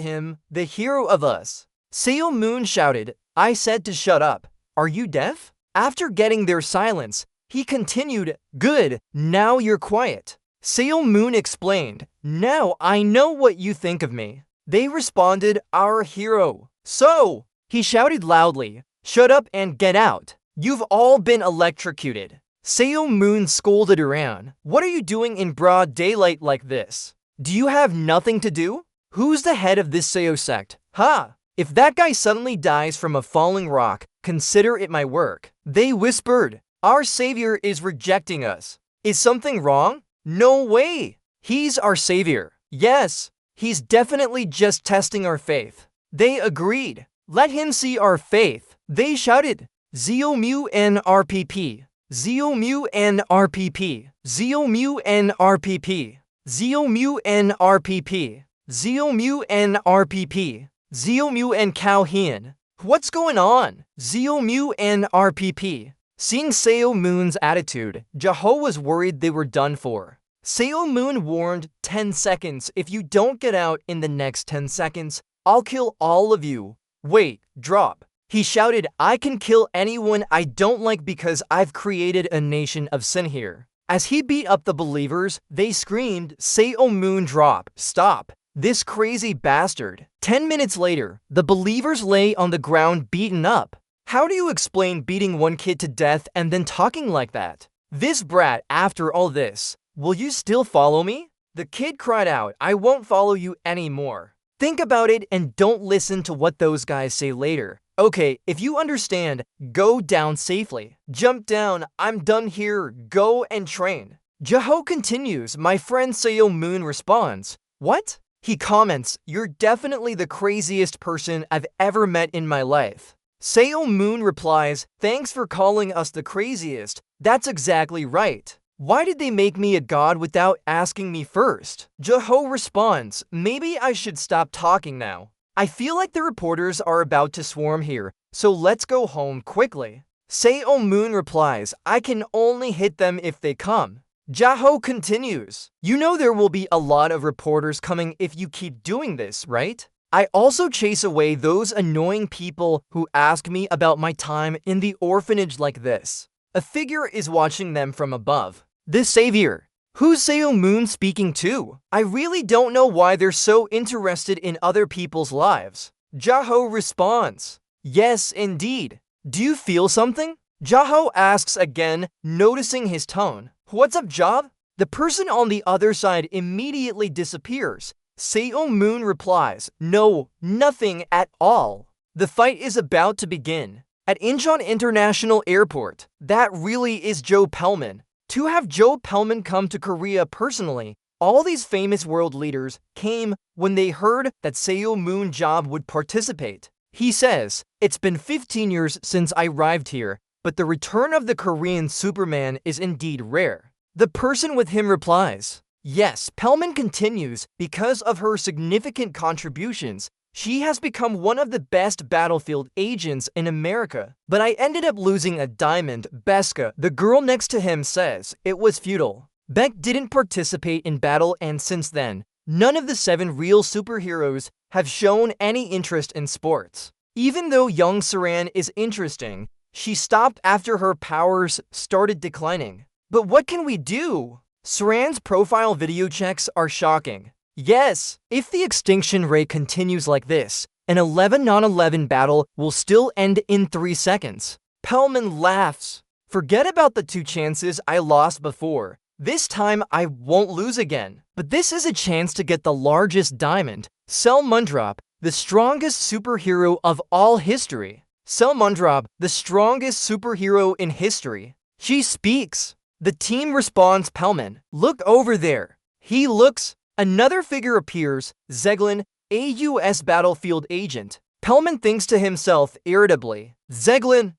him, the hero of us. Superhuman shouted, I said to shut up. Are you deaf? After getting their silence, he continued, good, now you're quiet. Superhuman explained, now I know what you think of me. They responded, our hero. So, he shouted loudly, shut up and get out. You've all been electrocuted. Superhuman scolded around. What are you doing in broad daylight like this? Do you have nothing to do? Who's the head of this Seo sect? Ha! If that guy suddenly dies from a falling rock, consider it my work. They whispered, our savior is rejecting us. Is something wrong? No way! He's our savior. Yes, he's definitely just testing our faith. They agreed. Let him see our faith. They shouted, Superhuman RPP. Superhuman RPP. Superhuman RPP. Superhuman RPP. Superhuman RPP. Superhuman Cowheen. What's going on? Superhuman RPP. Seeing Superhuman's attitude, Jeho was worried they were done for. Superhuman warned, 10 seconds. If you don't get out in the next 10 seconds, I'll kill all of you. Wait, drop. He shouted, I can kill anyone I don't like because I've created a nation of sin here. As he beat up the believers, they screamed, Superhuman drop, stop. This crazy bastard. 10 minutes later, the believers lay on the ground beaten up. How do you explain beating one kid to death and then talking like that? This brat, after all this, will you still follow me? The kid cried out, I won't follow you anymore. Think about it and don't listen to what those guys say later. Okay, if you understand, go down safely. Jump down, I'm done here, go and train. Jeho continues, my friend Superhuman responds, what? He comments, you're definitely the craziest person I've ever met in my life. Superhuman replies, thanks for calling us the craziest. That's exactly right. Why did they make me a god without asking me first? Jeho responds, maybe I should stop talking now. I feel like the reporters are about to swarm here, so let's go home quickly. Superhuman replies, I can only hit them if they come. Jeho continues, you know there will be a lot of reporters coming if you keep doing this, right? I also chase away those annoying people who ask me about my time in the orphanage like this. A figure is watching them from above. The savior. Who's Seo Moon speaking to? I really don't know why they're so interested in other people's lives. Jaho responds, yes, indeed. Do you feel something? Jaho asks again, noticing his tone. What's up, Job? The person on the other side immediately disappears. Seo Moon replies, no, nothing at all. The fight is about to begin. At Incheon International Airport, that really is Joe Pellman. To have Joe Pellman come to Korea personally, all these famous world leaders came when they heard that Seo Moon Job would participate. He says, it's been 15 years since I arrived here, but the return of the Korean Superman is indeed rare. The person with him replies, yes. Pellman continues, because of her significant contributions, she has become one of the best battlefield agents in America. But I ended up losing a diamond. Beska, the girl next to him, says, it was futile. Beck didn't participate in battle, and since then, none of the 7 real superheroes have shown any interest in sports. Even though young Saran is interesting, she stopped after her powers started declining. But what can we do? Saran's profile video checks are shocking. Yes, if the extinction rate continues like this, an 11-on-11 battle will still end in 3 seconds. Pellman laughs. Forget about the 2 chances I lost before. This time I won't lose again. But this is a chance to get the largest diamond. Sel Mundrop, the strongest superhero of all history. Sel Mundrop, the strongest superhero in history. She speaks. The team responds, Pellman, look over there. He looks. Another figure appears, Zeglin, a US battlefield agent. Pellman thinks to himself irritably. Zeglin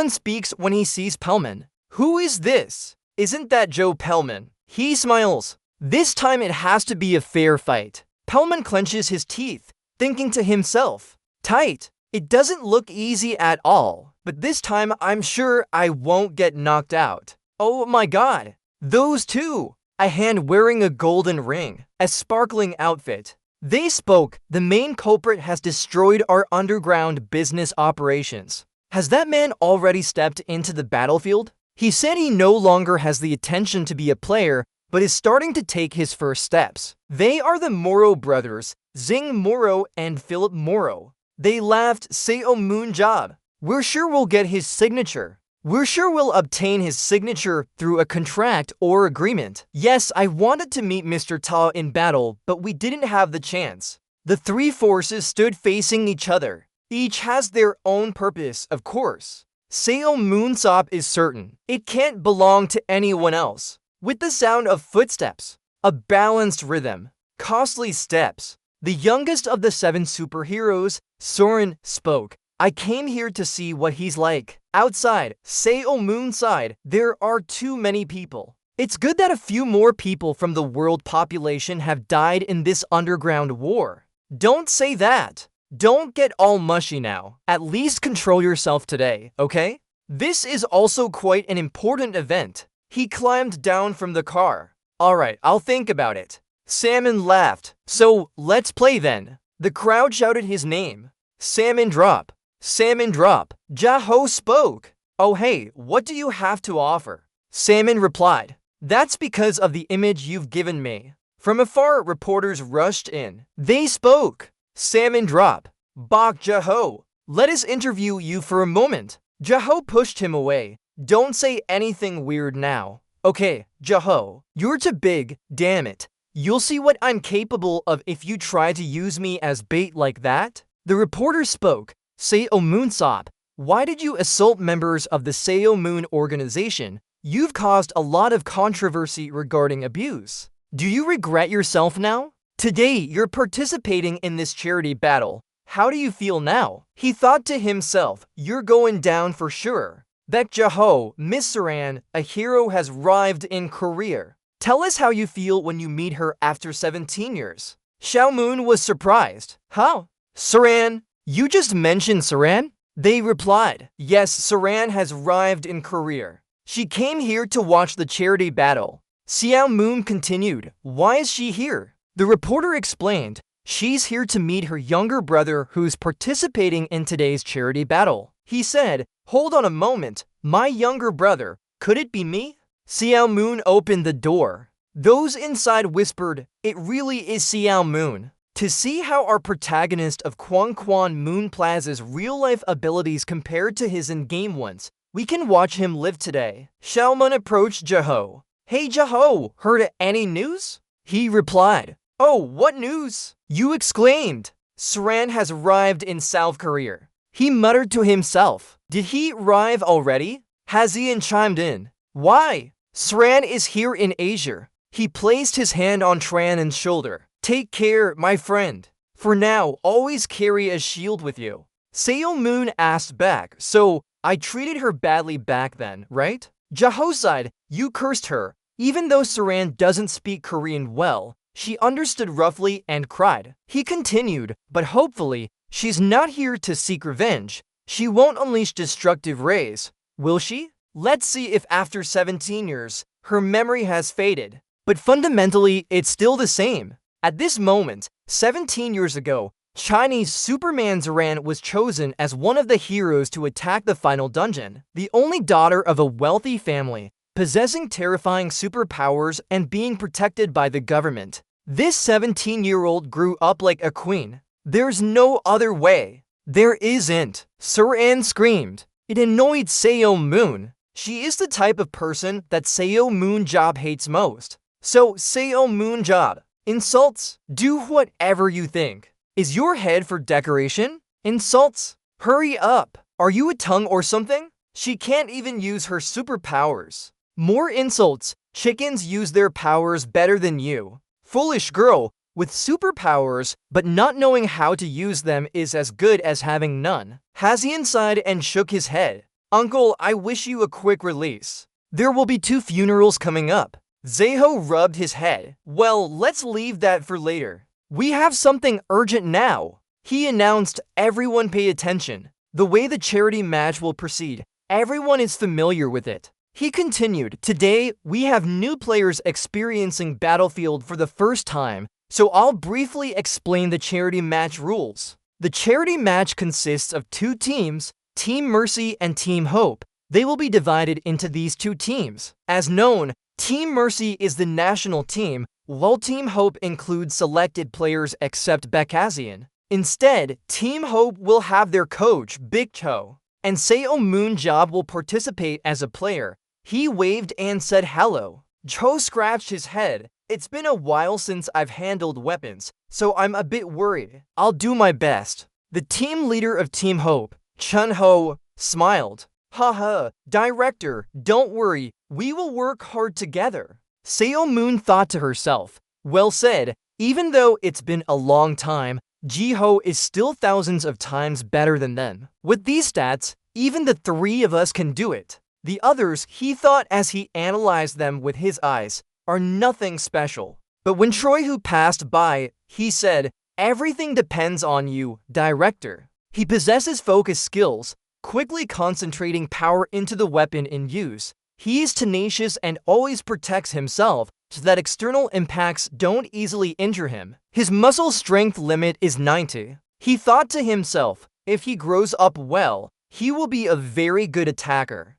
speaks when he sees Pellman. Who is this? Isn't that Joe Pellman? He smiles. This time it has to be a fair fight. Pellman clenches his teeth, thinking to himself, tight. It doesn't look easy at all, but this time I'm sure I won't get knocked out. Oh my god, those two! A hand wearing a golden ring, a sparkling outfit. They spoke, the main culprit has destroyed our underground business operations. Has that man already stepped into the battlefield? He said he no longer has the attention to be a player, but is starting to take his first steps. They are the Morrow brothers, Zing Morrow and Philip Morrow. They laughed, Seo Moon Job. We're sure we'll get his signature. We're sure we'll obtain his signature through a contract or agreement. Yes, I wanted to meet Mr. Ta in battle, but we didn't have the chance. The 3 forces stood facing each other. Each has their own purpose, of course. Seo Moon Sop is certain. It can't belong to anyone else. With the sound of footsteps, a balanced rhythm, costly steps, the youngest of the 7 superheroes, Soren, spoke. I came here to see what he's like. Outside, Seo Moon side, there are too many people. It's good that a few more people from the world population have died in this underground war. Don't say that. Don't get all mushy now. At least control yourself today, okay? This is also quite an important event. He climbed down from the car. Alright, I'll think about it. Salmon laughed. So, let's play then. The crowd shouted his name. Salmon drop. Salmon drop. Jaho spoke. Oh hey, what do you have to offer? Salmon replied. That's because of the image you've given me. From afar, reporters rushed in. They spoke. Salmon drop. Bok Jaho. Let us interview you for a moment. Jaho pushed him away. Don't say anything weird now. Okay, Jaho, you're too big, damn it. You'll see what I'm capable of if you try to use me as bait like that. The reporter spoke. Seo Moonsop, why did you assault members of the Seo Moon organization? You've caused a lot of controversy regarding abuse. Do you regret yourself now? Today, you're participating in this charity battle. How do you feel now? He thought to himself, you're going down for sure. Baek Jaho, Miss Saran, a hero has arrived in Korea. Tell us how you feel when you meet her after 17 years. Xiao Moon was surprised. How? Saran? You just mentioned Saran? They replied, yes, Saran has arrived in Korea. She came here to watch the charity battle. Xiao Moon continued, why is she here? The reporter explained, she's here to meet her younger brother who's participating in today's charity battle. He said, hold on a moment, my younger brother, could it be me? Xiao Moon opened the door. Those inside whispered, "It really is Xiao Moon." To see how our protagonist of Kwang Quan Moon Plaza's real-life abilities compared to his in-game ones, we can watch him live today. Xiaomun approached Jaho. "Hey Jaho, heard any news?" He replied, "Oh, what news?" You exclaimed. "Sran has arrived in South Korea." He muttered to himself. "Did he arrive already?" Hazian chimed in. "Why? Sran is here in Asia." He placed his hand on Tran's shoulder. "Take care, my friend. For now, always carry a shield with you." Seo Moon asked back, "So, I treated her badly back then, right?" Jaho sighed, "You cursed her." Even though Saran doesn't speak Korean well, she understood roughly and cried. He continued, "But hopefully, she's not here to seek revenge. She won't unleash destructive rays, will she? Let's see if after 17 years, her memory has faded. But fundamentally, it's still the same." At this moment, 17 years ago, Chinese Superman Zaran was chosen as one of the heroes to attack the final dungeon. The only daughter of a wealthy family, possessing terrifying superpowers and being protected by the government. This 17-year-old grew up like a queen. "There's no other way." "There isn't," Suran screamed. It annoyed Seo Moon. She is the type of person that Seo Moon Job hates most. So, Seo Moon Job, insults? Do whatever you think. Is your head for decoration? Insults? Hurry up. Are you a tongue or something? She can't even use her superpowers. More insults. Chickens use their powers better than you. Foolish girl, with superpowers, but not knowing how to use them is as good as having none. Hazian sighed and shook his head. "Uncle, I wish you a quick release. There will be 2 funerals coming up." Zeho rubbed his head. "Well, let's leave that for later. We have something urgent now." He announced, "Everyone pay attention. The way the charity match will proceed, everyone is familiar with it." He continued, "Today, we have new players experiencing Battlefield for the first time, so I'll briefly explain the charity match rules. The charity match consists of 2 teams, Team Mercy and Team Hope. They will be divided into these 2 teams. As known, Team Mercy is the national team, while Team Hope includes selected players except Bekazian. Instead, Team Hope will have their coach, Big Cho, and Seo Moon Job will participate as a player. He waved and said hello. Cho scratched his head. "It's been a while since I've handled weapons, so I'm a bit worried. I'll do my best." The team leader of Team Hope, Chun Ho, smiled. "Haha, director, don't worry, we will work hard together." Seo Moon thought to herself, "Well said, even though it's been a long time, Jiho is still thousands of times better than them. With these stats, even the 3 of us can do it. The others, he thought as he analyzed them with his eyes, are nothing special." But when Troy Hu passed by, he said, "Everything depends on you, director." He possesses focus skills, quickly concentrating power into the weapon in use. He is tenacious and always protects himself so that external impacts don't easily injure him. His muscle strength limit is 90. He thought to himself, if he grows up well, he will be a very good attacker.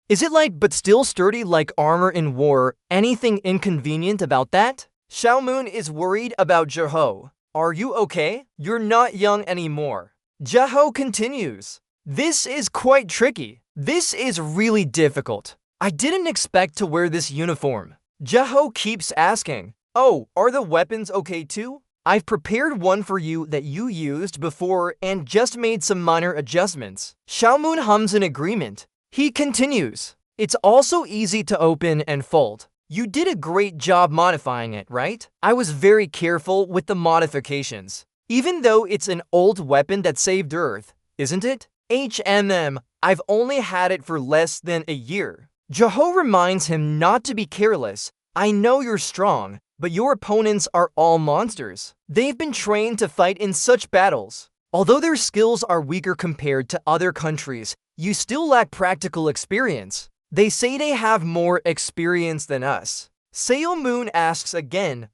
Is it light but still sturdy like armor in war? Anything inconvenient about that? Xiao Moon is worried about Jaho. "Are you okay? You're not young anymore." Jaho continues, "This is quite tricky. This is really difficult. I didn't expect to wear this uniform." Jaho keeps asking, "Oh, are the weapons okay too? I've prepared one for you that you used before and just made some minor adjustments." Xiao Moon hums in agreement. He continues, "It's also easy to open and fold. You did a great job modifying it, right? I was very careful with the modifications. Even though it's an old weapon that saved Earth, isn't it? I've only had it for less than a year." Jaho reminds him not to be careless. "I know you're strong, but your opponents are all monsters. They've been trained to fight in such battles. Although their skills are weaker compared to other countries, you still lack practical experience. They say they have more experience than us. Seo Moon asks again,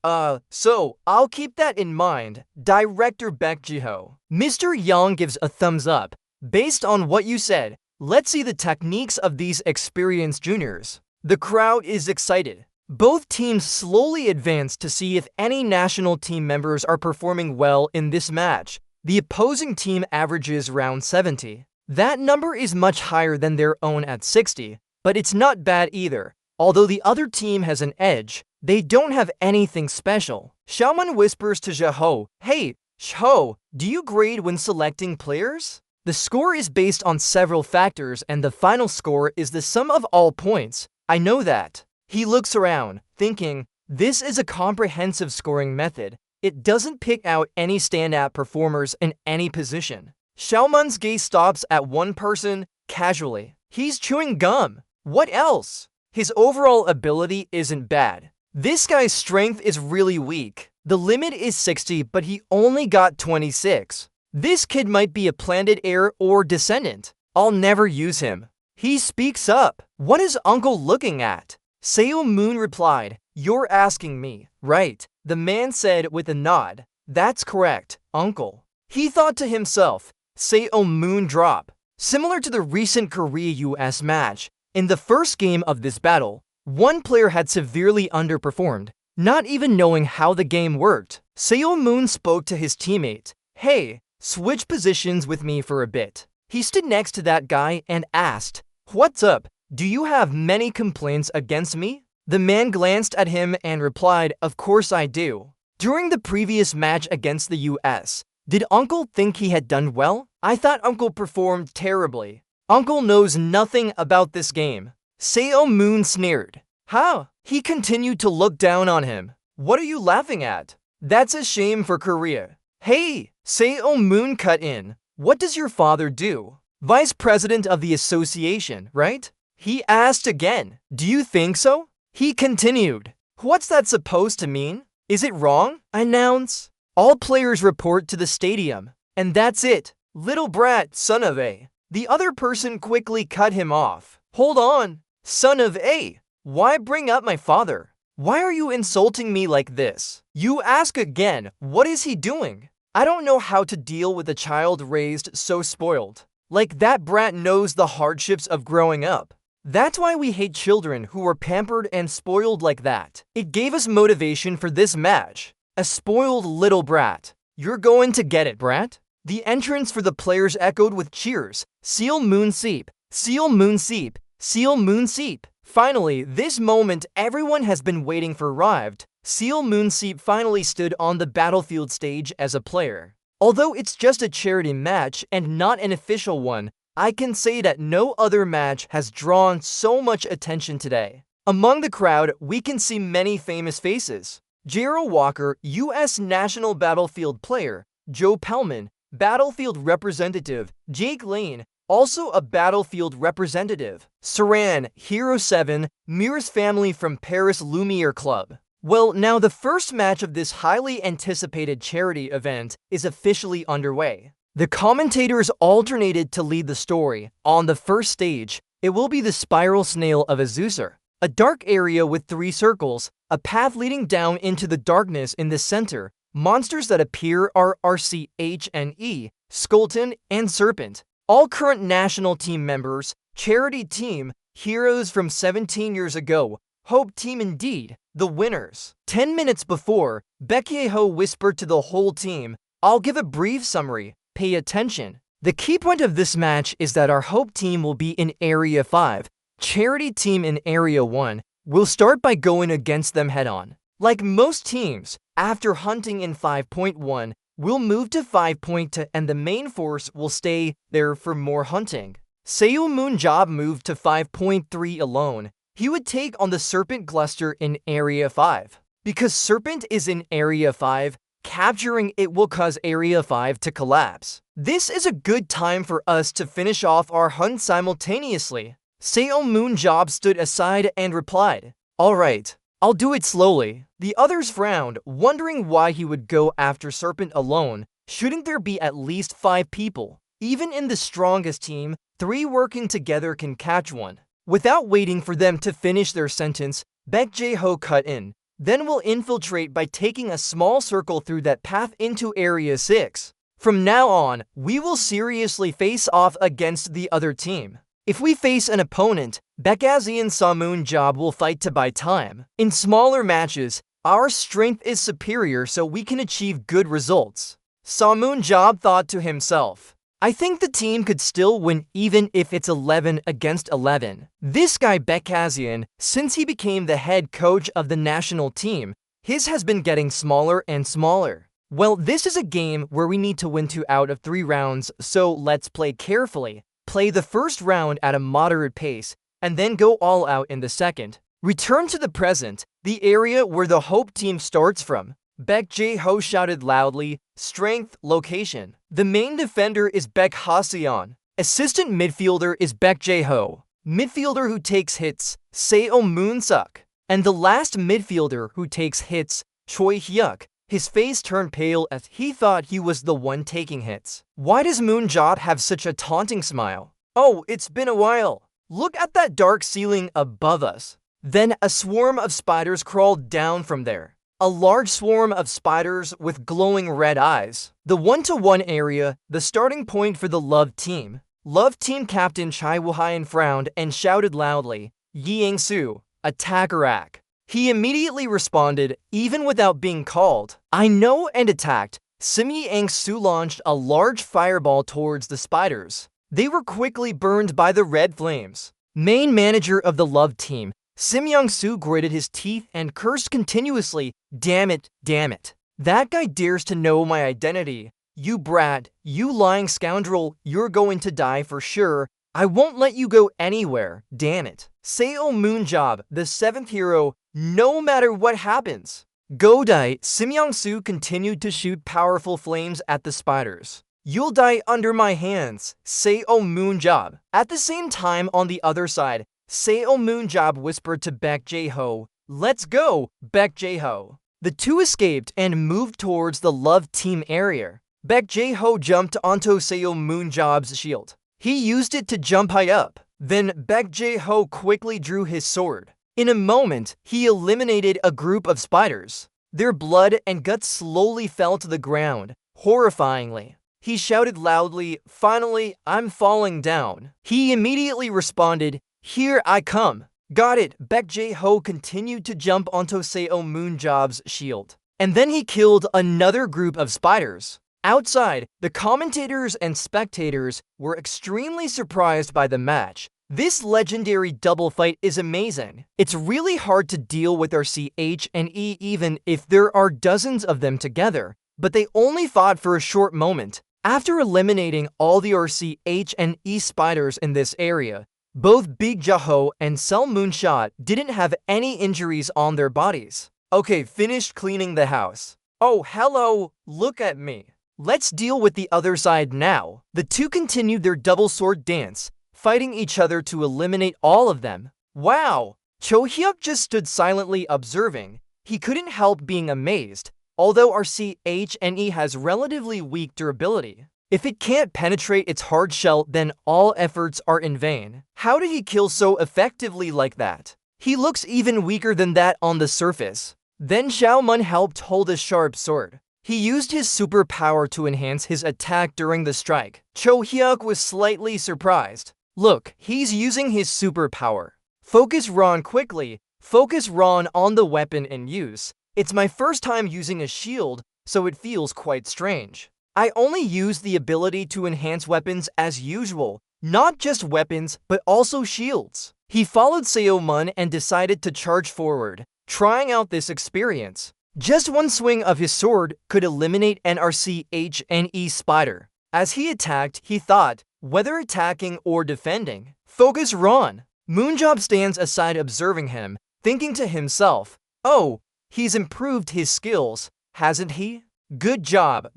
so I'll keep that in mind. Director Baek Ji-ho. Mr. Yang gives a thumbs up. Based on what you said, let's see the techniques of these experienced juniors. The crowd is excited. Both teams slowly advance to see if any national team members are performing well in this match. The opposing team averages around 70. That number is much higher than their own at 60, but it's not bad either. Although the other team has an edge, they don't have anything special. Xiaoman whispers to Zhe-ho, "Hey, Zhe-ho, do you grade when selecting players?" The score is based on several factors and the final score is the sum of all points. I know that. He looks around, thinking, this is a comprehensive scoring method. It doesn't pick out any standout performers in any position. Xiaoman's gaze stops at one person, casually. He's chewing gum. What else? His overall ability isn't bad. This guy's strength is really weak. The limit is 60, but he only got 26. This kid might be a planted heir or descendant. I'll never use him. He speaks up. What is Uncle looking at? Seo Moon replied, "You're asking me, right?" The man said with a nod. "That's correct, Uncle." He thought to himself, Seo Moon drop. Similar to the recent Korea-US match, in the first game of this battle, one player had severely underperformed, not even knowing how the game worked. Seo Moon spoke to his teammate, "Hey, switch positions with me for a bit." He stood next to that guy and asked, "What's up? Do you have many complaints against me?" The man glanced at him and replied, "Of course I do." During the previous match against the US, did Uncle think he had done well? I thought Uncle performed terribly. Uncle knows nothing about this game. Seo Moon sneered. How? He continued to look down on him. What are you laughing at? That's a shame for Korea. Hey, Seo Moon cut in. What does your father do? Vice president of the association, right? He asked again. Do you think so? He continued. What's that supposed to mean? Is it wrong? Announce. All players report to the stadium. And that's it. Little brat, son of a. The other person quickly cut him off. Hold on. Son of a. Why bring up my father? Why are you insulting me like this? You ask again, what is he doing? I don't know how to deal with a child raised so spoiled. Like that brat knows the hardships of growing up. That's why we hate children who are pampered and spoiled like that. It gave us motivation for this match. A spoiled little brat. You're going to get it, brat. The entrance for the players echoed with cheers. Seal Moon Seep. Seal Moon Seep. Seal Moon Seep. Finally, this moment everyone has been waiting for arrived. Seal Moon Seep finally stood on the battlefield stage as a player. Although it's just a charity match and not an official one, I can say that no other match has drawn so much attention today. Among the crowd, we can see many famous faces. Gerald Walker, U.S. national battlefield player. Joe Pellman, battlefield representative. Jake Lane, also a battlefield representative. Saran, Hero 7, Mir's family from Paris Lumiere Club. Well, now the first match of this highly anticipated charity event is officially underway. The commentators alternated to lead the story. On the first stage, it will be the spiral snail of Azusa, a dark area with 3 circles, a path leading down into the darkness in the center. Monsters that appear are RCHNE, Skeleton, and Serpent. All current national team members, charity team, heroes from 17 years ago, Hope Team indeed, the winners. 10 minutes before, Baek Ji-ho whispered to the whole team, I'll give a brief summary. Pay attention. The key point of this match is that our Hope team will be in Area 5. Charity team in Area 1 will start by going against them head-on. Like most teams, after hunting in 5.1, we'll move to 5.2 and the main force will stay there for more hunting. Seo Moon Job moved to 5.3 alone. He would take on the Serpent cluster in Area 5. Because Serpent is in Area 5, capturing it will cause Area 5 to collapse. This is a good time for us to finish off our hunt simultaneously. Seo Moon Job stood aside and replied, Alright, I'll do it slowly. The others frowned, wondering why he would go after Serpent alone. Shouldn't there be at least 5 people? Even in the strongest team, 3 working together can catch one. Without waiting for them to finish their sentence, Baek Jae-ho cut in. Then we'll infiltrate by taking a small circle through that path into Area 6. From now on, we will seriously face off against the other team. If we face an opponent, Baekhazi and Samunjab will fight to buy time. In smaller matches, our strength is superior so we can achieve good results. Samunjab thought to himself, I think the team could still win even if it's 11 against 11. This guy Baekhazian, since he became the head coach of the national team, his has been getting smaller and smaller. Well, this is a game where we need to win 2 out of 3 rounds, so let's play carefully. Play the first round at a moderate pace, and then go all out in the second. Return to the present, the area where the Hope team starts from. Baek Jae-ho shouted loudly, strength, location. The main defender is Baek Ha-seon. Assistant midfielder is Baek Jae-ho. Midfielder who takes hits, Seo Moon-suk. And the last midfielder who takes hits, Choi Hyuk. His face turned pale as he thought he was the one taking hits. Why does Moon-jot have such a taunting smile? Oh, it's been a while. Look at that dark ceiling above us. Then a swarm of spiders crawled down from there. A large swarm of spiders with glowing red eyes. The 1-to-1 area, the starting point for the Love team. Love team captain Chai Woo-hyun frowned and shouted loudly, Yi Yang-soo, attack Iraq. He immediately responded, even without being called. I know, and attacked. Sim Yang-soo launched a large fireball towards the spiders. They were quickly burned by the red flames. Main manager of the Love team, Sim Yang-soo gritted his teeth and cursed continuously, damn it, damn it. That guy dares to know my identity. You brat, you lying scoundrel, you're going to die for sure. I won't let you go anywhere, damn it. Seo Moon-jab, the 7th hero, no matter what happens. Godai, Sim Yang-soo continued to shoot powerful flames at the spiders. You'll die under my hands, Seo Moon-jab. At the same time on the other side, Seo Moon-jab whispered to Baek Jae-ho, let's go, Baek Jae-ho. The two escaped and moved towards the Love team area. Baek Jae-ho jumped onto Seo Moon-jab's shield. He used it to jump high up. Then Baek Jae-ho quickly drew his sword. In a moment, he eliminated a group of spiders. Their blood and guts slowly fell to the ground, horrifyingly. He shouted loudly, finally, I'm falling down. He immediately responded, here I come. Got it. Baek Jae-ho continued to jump onto Seo Moon-jab's shield. And then he killed another group of spiders. Outside, the commentators and spectators were extremely surprised by the match. This legendary double fight is amazing. It's really hard to deal with our CH and E even if there are dozens of them together, but they only fought for a short moment. After eliminating all the RCH and E spiders in this area, both Big Jae-ho and Seo Moon-shot didn't have any injuries on their bodies. Okay, finished cleaning the house. Oh, hello, look at me. Let's deal with the other side now. The two continued their double sword dance, fighting each other to eliminate all of them. Wow! Cho Hyuk just stood silently observing. He couldn't help being amazed, although our CHNE has relatively weak durability. If it can't penetrate its hard shell, then all efforts are in vain. How did he kill so effectively like that? He looks even weaker than that on the surface. Then Xiao Mun helped hold a sharp sword. He used his superpower to enhance his attack during the strike. Cho Hyuk was slightly surprised. Look, he's using his superpower. Focus Ron quickly. Focus Ron on the weapon in use. It's my first time using a shield, so it feels quite strange. I only use the ability to enhance weapons as usual, not just weapons, but also shields. He followed Seo Mun and decided to charge forward, trying out this experience. Just one swing of his sword could eliminate an RCHNE spider. As he attacked, he thought, whether attacking or defending, focus Ron. Moon-jab stands aside observing him, thinking to himself, oh, he's improved his skills, hasn't he? Good job,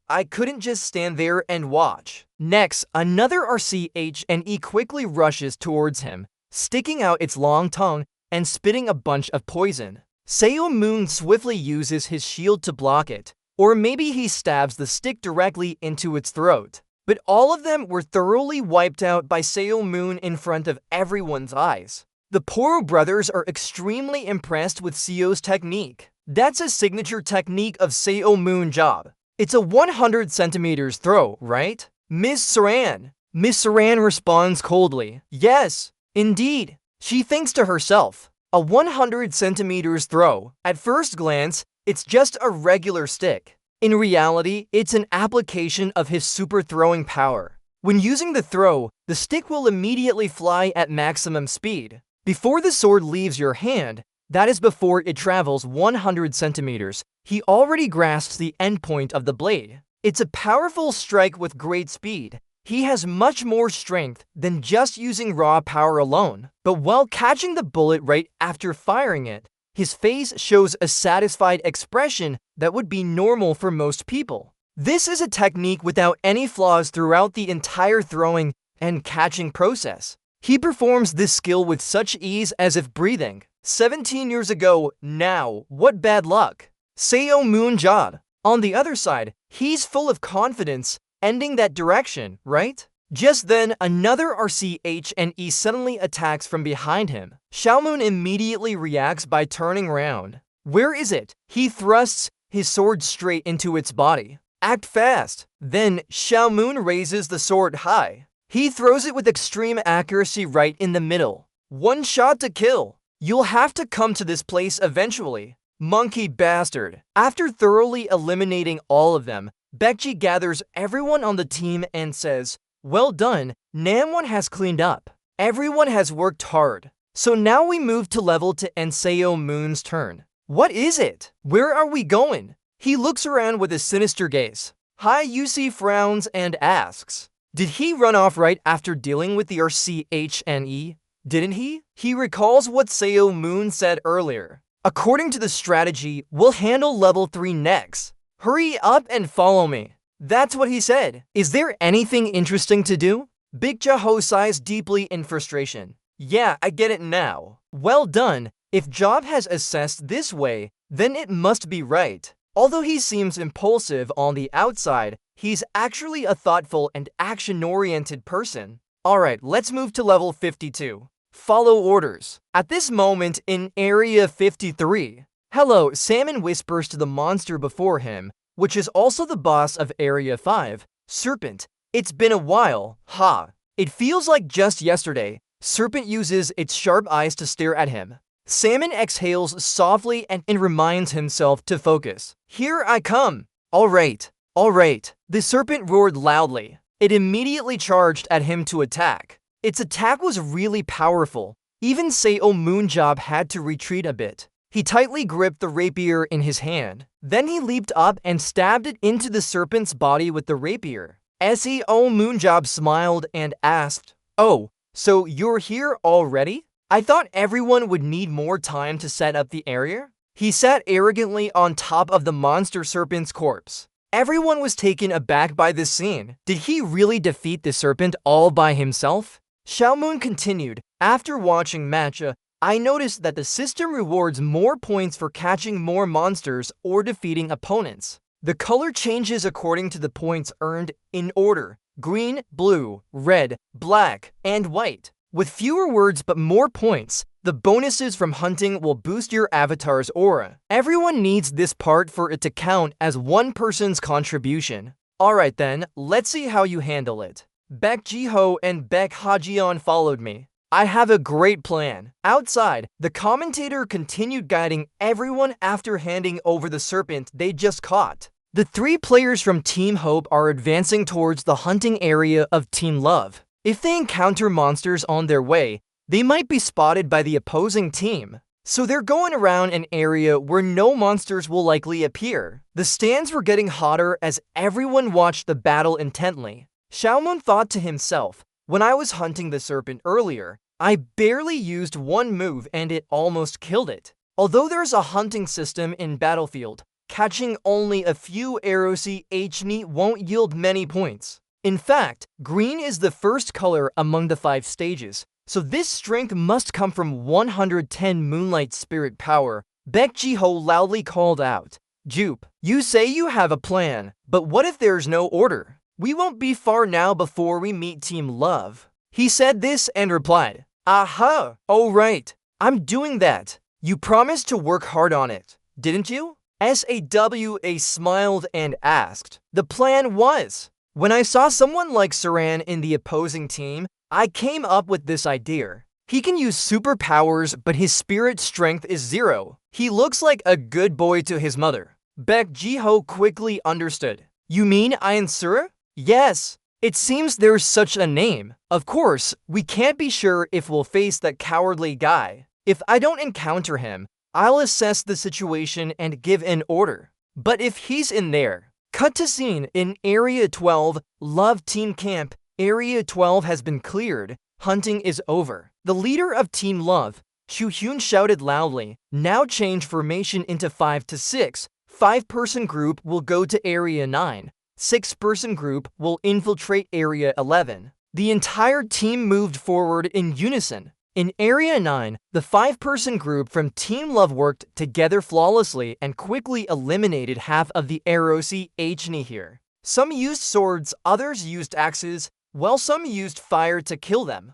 I couldn't just stand there and watch. Next, another RCHNE quickly rushes towards him, sticking out its long tongue and spitting a bunch of poison. Seo Moon swiftly uses his shield to block it, or maybe he stabs the stick directly into its throat. but all of them were thoroughly wiped out by Superhuman in front of everyone's eyes. The Poro brothers are extremely impressed with Seo's technique. That's a signature technique of Superhuman job. It's a 100 centimeters throw, right? Miss Saran. Miss Saran responds coldly. Yes, indeed. She thinks to herself. A 100 centimeters throw. At first glance, it's just a regular stick. In reality, it's an application of his super throwing power. When using the throw, the stick will immediately fly at maximum speed. Before the sword leaves your hand, that is before it travels 100 centimeters, he already grasps the endpoint of the blade. It's a powerful strike with great speed. He has much more strength than just using raw power alone. But while catching the bullet right after firing it, his face shows a satisfied expression that would be normal for most people. This is a technique without any flaws throughout the entire throwing and catching process. He performs this skill with such ease as if breathing. 17 years ago, now, what bad luck. Superhuman job. On the other side, he's full of confidence, ending that direction, right? Just then, another RCHNE suddenly attacks from behind him. Superhuman immediately reacts by turning around. Where is it? He thrusts his sword straight into its body. Act fast. Then, Superhuman raises the sword high. He throws it with extreme accuracy right in the middle. One shot to kill. You'll have to come to this place eventually. Monkey bastard. After thoroughly eliminating all of them, Baekji gathers everyone on the team and says, well done, Namwon has cleaned up. Everyone has worked hard. So now we move to level to end Superhuman's turn. What is it? Where are we going? He looks around with a sinister gaze. Hai Yusi frowns and asks, did he run off right after dealing with the RCHNE? Didn't he? He recalls what Superhuman said earlier. According to the strategy, we'll handle level 3 next. Hurry up and follow me. That's what he said. Is there anything interesting to do? Big Jaho sighs deeply in frustration. Yeah, I get it now. Well done. If Job has assessed this way, then it must be right. Although he seems impulsive on the outside, he's actually a thoughtful and action-oriented person. Alright, let's move to level 52. Follow orders. At this moment in Area 53, hello, Salmon whispers to the monster before him, which is also the boss of Area 5, Serpent. It's been a while, ha. It feels like just yesterday. Serpent uses its sharp eyes to stare at him. Salmon exhales softly and reminds himself to focus. Here I come. Alright. The serpent roared loudly. It immediately charged at him to attack. Its attack was really powerful. Even Superhuman job had to retreat a bit. He tightly gripped the rapier in his hand. Then he leaped up and stabbed it into the serpent's body with the rapier. Superhuman job smiled and asked, oh, so you're here already? I thought everyone would need more time to set up the area. He sat arrogantly on top of the monster serpent's corpse. Everyone was taken aback by this scene. Did he really defeat the serpent all by himself? Superhuman continued, after watching Matcha, I noticed that the system rewards more points for catching more monsters or defeating opponents. The color changes according to the points earned in order: green, blue, red, black, and white. With fewer words but more points, the bonuses from hunting will boost your avatar's aura. Everyone needs this part for it to count as one person's contribution. Alright then, let's see how you handle it. Baek Jiho and Baek Hajion followed me. I have a great plan. Outside, the commentator continued guiding everyone after handing over the serpent they just caught. The 3 players from Team Hope are advancing towards the hunting area of Team Love. If they encounter monsters on their way, they might be spotted by the opposing team. So they're going around an area where no monsters will likely appear. The stands were getting hotter as everyone watched the battle intently. Superhuman thought to himself, when I was hunting the serpent earlier, I barely used one move and it almost killed it. Although there's a hunting system in Battlefield, catching only a few arrows won't yield many points. In fact, green is the first color among the 5 stages, so this strength must come from 110 Moonlight Spirit power. Baek Jiho loudly called out, Jupe, you say you have a plan, but what if there's no order? We won't be far now before we meet Team Love. He said this and replied, Aha, oh right, I'm doing that. You promised to work hard on it, didn't you? SAWA smiled and asked. The plan was, when I saw someone like Saran in the opposing team, I came up with this idea. He can use superpowers, but his spirit strength is 0. He looks like a good boy to his mother. Baek Ji-ho quickly understood. You mean Ainsura? Yes. It seems there's such a name. Of course, we can't be sure if we'll face that cowardly guy. If I don't encounter him, I'll assess the situation and give an order. But if he's in there, cut to scene in Area 12, Love Team Camp. Area 12 has been cleared. Hunting is over. The leader of Team Love, Soo-hyun, shouted loudly, now change formation into 5 to 6. 5-person group will go to Area 9. 6-person group will infiltrate Area 11. The entire team moved forward in unison. In Area 9, the 5-person group from Team Love worked together flawlessly and quickly eliminated half of the ROC-HNI here. Some used swords, others used axes, while some used fire to kill them.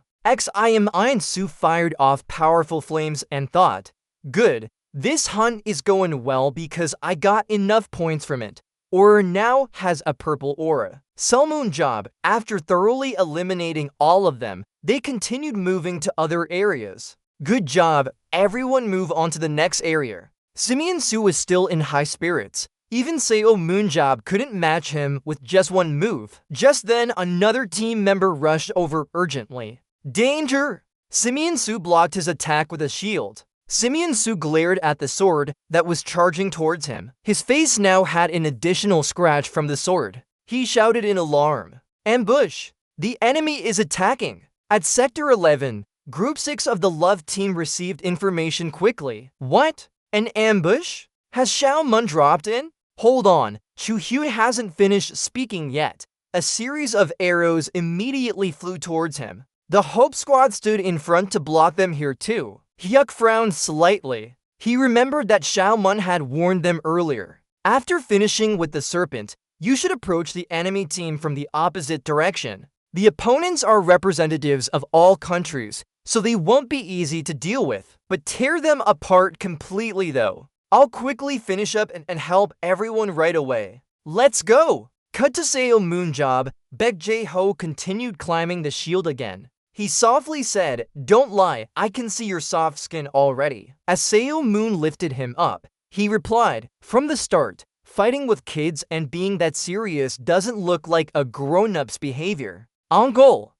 Su fired off powerful flames and thought, good, this hunt is going well because I got enough points from it. Aura now has a purple aura. Selmoon job, after thoroughly eliminating all of them, they continued moving to other areas. Good job, everyone move on to the next area. Simeon Su was still in high spirits. Even Seo Moonjob couldn't match him with just one move. Just then, another team member rushed over urgently. Danger! Simeon Su blocked his attack with a shield. Simeon Su glared at the sword that was charging towards him. His face now had an additional scratch from the sword. He shouted in alarm. Ambush! The enemy is attacking! At Sector 11, Group 6 of the Love team received information quickly. What? An ambush? Has Xiao Mun dropped in? Hold on, Soo-hyun hasn't finished speaking yet. A series of arrows immediately flew towards him. The Hope Squad stood in front to block them here too. Hyuk frowned slightly. He remembered that Xiao Mun had warned them earlier. After finishing with the serpent, you should approach the enemy team from the opposite direction. The opponents are representatives of all countries, so they won't be easy to deal with. But tear them apart completely though. I'll quickly finish up and help everyone right away. Let's go! Cut to Seo Moonjob. Baek Ji-ho continued climbing the shield again. He softly said, don't lie, I can see your soft skin already. As Seo Moon lifted him up, he replied, from the start, fighting with kids and being that serious doesn't look like a grown-up's behavior. On goal.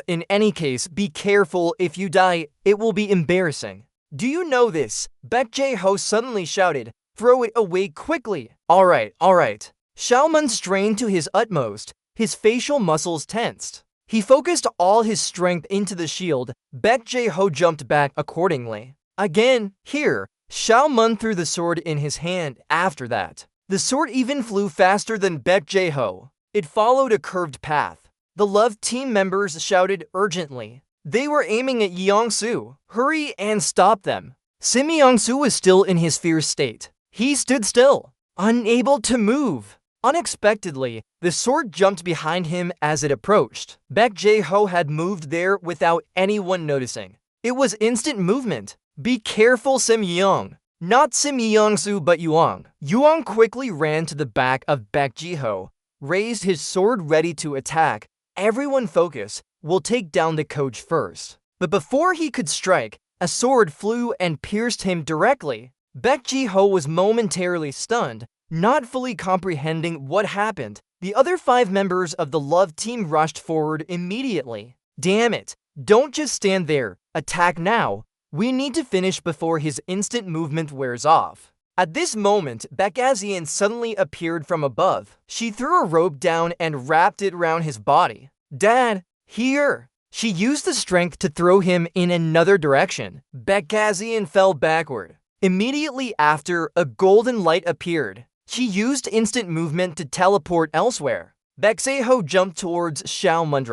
In any case, be careful. If you die, it will be embarrassing. Do you know this? Baek Ji-ho suddenly shouted, throw it away quickly. Alright. Xiao Mun strained to his utmost, his facial muscles tensed. He focused all his strength into the shield. Baek Ji-ho jumped back accordingly. Again, here, Xiao Mun threw the sword in his hand after that. The sword even flew faster than Baek Ji-ho. It followed a curved path. The Love team members shouted urgently. They were aiming at Yeong-su. Hurry and stop them. Sim Yeong-su was still in his fierce state. He stood still, unable to move. Unexpectedly, the sword jumped behind him as it approached. Baek Ji-ho had moved there without anyone noticing. It was instant movement. Be careful, Sim Yeong. Not Sim Yeong-su but Yuang. Yuang quickly ran to the back of Baek Ji-ho, raised his sword ready to attack. Everyone focus. We'll take down the coach first. But before he could strike, a sword flew and pierced him directly. Baek Ji-ho was momentarily stunned, not fully comprehending what happened. The other 5 members of the Love team rushed forward immediately. Damn it! Don't just stand there. Attack now. We need to finish before his instant movement wears off. At this moment, Baekazian suddenly appeared from above. She threw a rope down and wrapped it around his body. Dad! Here! She used the strength to throw him in another direction. Baekazian fell backward. Immediately after, a golden light appeared. She used instant movement to teleport elsewhere. Baek Ji-ho jumped towards Xiao Mun.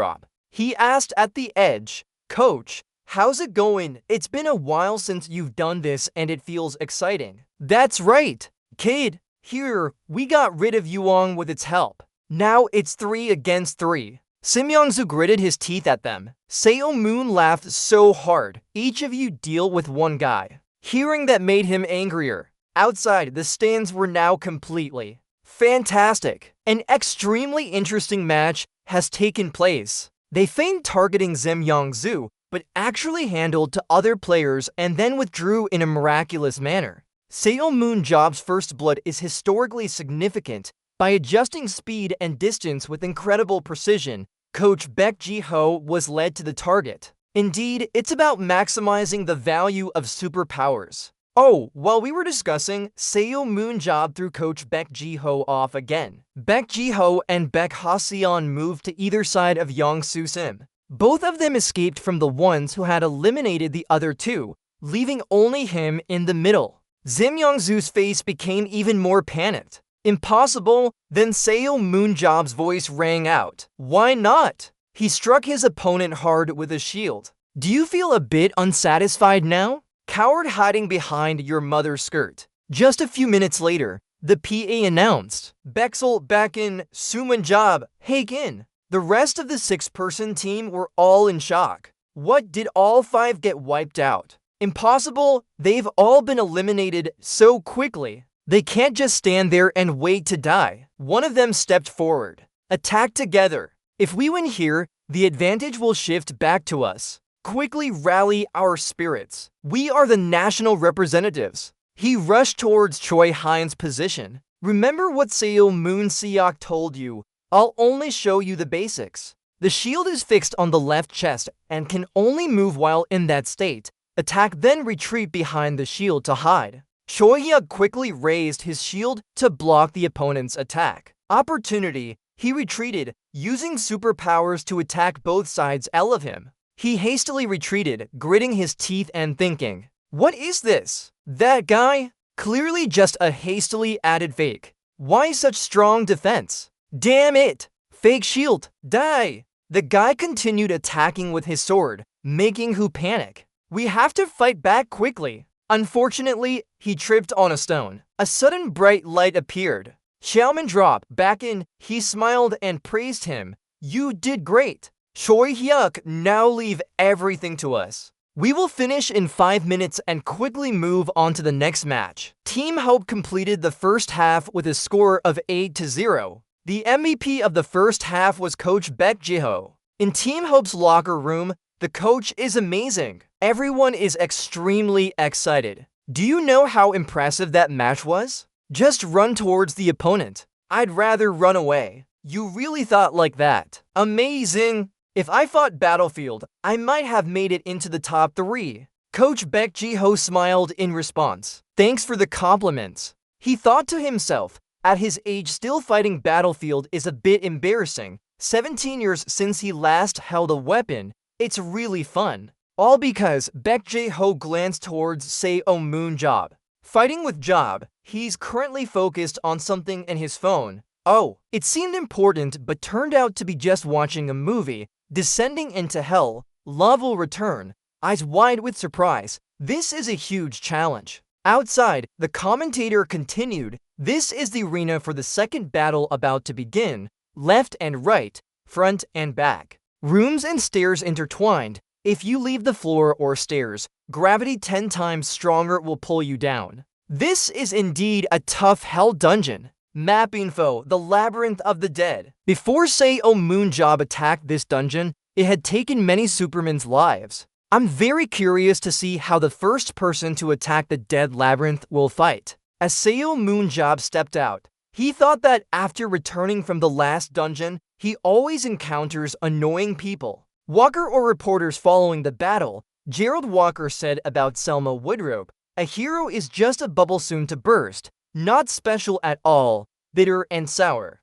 He asked at the edge, Coach, how's it going? It's been a while since you've done this and it feels exciting. That's right, kid. Here, we got rid of Yuang with its help. Now it's 3 against 3. Sim Yong-soo gritted his teeth at them. Seo Moon laughed so hard. Each of you deal with one guy. Hearing that made him angrier. Outside, the stands were now completely fantastic. An extremely interesting match has taken place. They feigned targeting Sim Yong-soo, but actually handled to other players and then withdrew in a miraculous manner. Seo Moon Job's first blood is historically significant. By adjusting speed and distance with incredible precision, Coach Baek Ji-ho was led to the target. Indeed, it's about maximizing the value of superpowers. Oh, while we were discussing, Seo Moon Job threw Coach Baek Ji-ho off again. Baek Ji-ho and Baek Ha-seon moved to either side of Yong-soo Sim. Both of them escaped from the ones who had eliminated the other two, leaving only him in the middle. Sim Yong-soo's face became even more panicked. Impossible? Then Seo Moon Job's voice rang out. Why not? He struck his opponent hard with a shield. Do you feel a bit unsatisfied now? Coward hiding behind your mother's skirt. Just a few minutes later, the PA announced, Bexel back in, Suman Job, Hake in. The rest of the 6-person team were all in shock. What, did all 5 get wiped out? Impossible? They've all been eliminated so quickly. They can't just stand there and wait to die. One of them stepped forward. Attack together. If we win here, the advantage will shift back to us. Quickly rally our spirits. We are the national representatives. He rushed towards Choi Hyun's position. Remember what Seo Moon Seok told you. I'll only show you the basics. The shield is fixed on the left chest and can only move while in that state. Attack, then retreat behind the shield to hide. Choi Hyuk quickly raised his shield to block the opponent's attack. Opportunity, he retreated, using superpowers to attack both sides of him. He hastily retreated, gritting his teeth and thinking, what is this? That guy? Clearly just a hastily added fake. Why such strong defense? Damn it! Fake shield, die! The guy continued attacking with his sword, making Who panic. We have to fight back quickly. Unfortunately, he tripped on a stone. A sudden bright light appeared. Xiaoman dropped back in. He smiled and praised him. You did great. Choi Hyuk, now leave everything to us. We will finish in 5 minutes and quickly move on to the next match. Team Hope completed the first half with a score of 8-0. The MVP of the first half was Coach Baek Ji-ho. In Team Hope's locker room, the coach is amazing. Everyone is extremely excited. Do you know how impressive that match was? Just run towards the opponent. I'd rather run away. You really thought like that. Amazing. If I fought Battlefield, I might have made it into the top 3. Coach Baek Ji-ho smiled in response. Thanks for the compliments. He thought to himself, at his age still fighting Battlefield is a bit embarrassing. 17 years since he last held a weapon. It's really fun. All because Baek Ji-ho glanced towards Seo Moon Job. Fighting with Job, he's currently focused on something in his phone. Oh, it seemed important but turned out to be just watching a movie. Descending into hell, love will return. Eyes wide with surprise. This is a huge challenge. Outside, the commentator continued. This is the arena for the second battle about to begin. Left and right, front and back. Rooms and stairs intertwined. If you leave the floor or stairs, gravity 10 times stronger will pull you down. This is indeed a tough hell dungeon. Map info, the Labyrinth of the Dead. Before Seo Moon Job attacked this dungeon, it had taken many Supermen's lives. I'm very curious to see how the first person to attack the Dead Labyrinth will fight. As Seo Moon Job stepped out, he thought that after returning from the last dungeon, he always encounters annoying people. Walker or reporters following the battle, Gerald Walker said about Selma Woodrope, a hero is just a bubble soon to burst, not special at all, bitter and sour.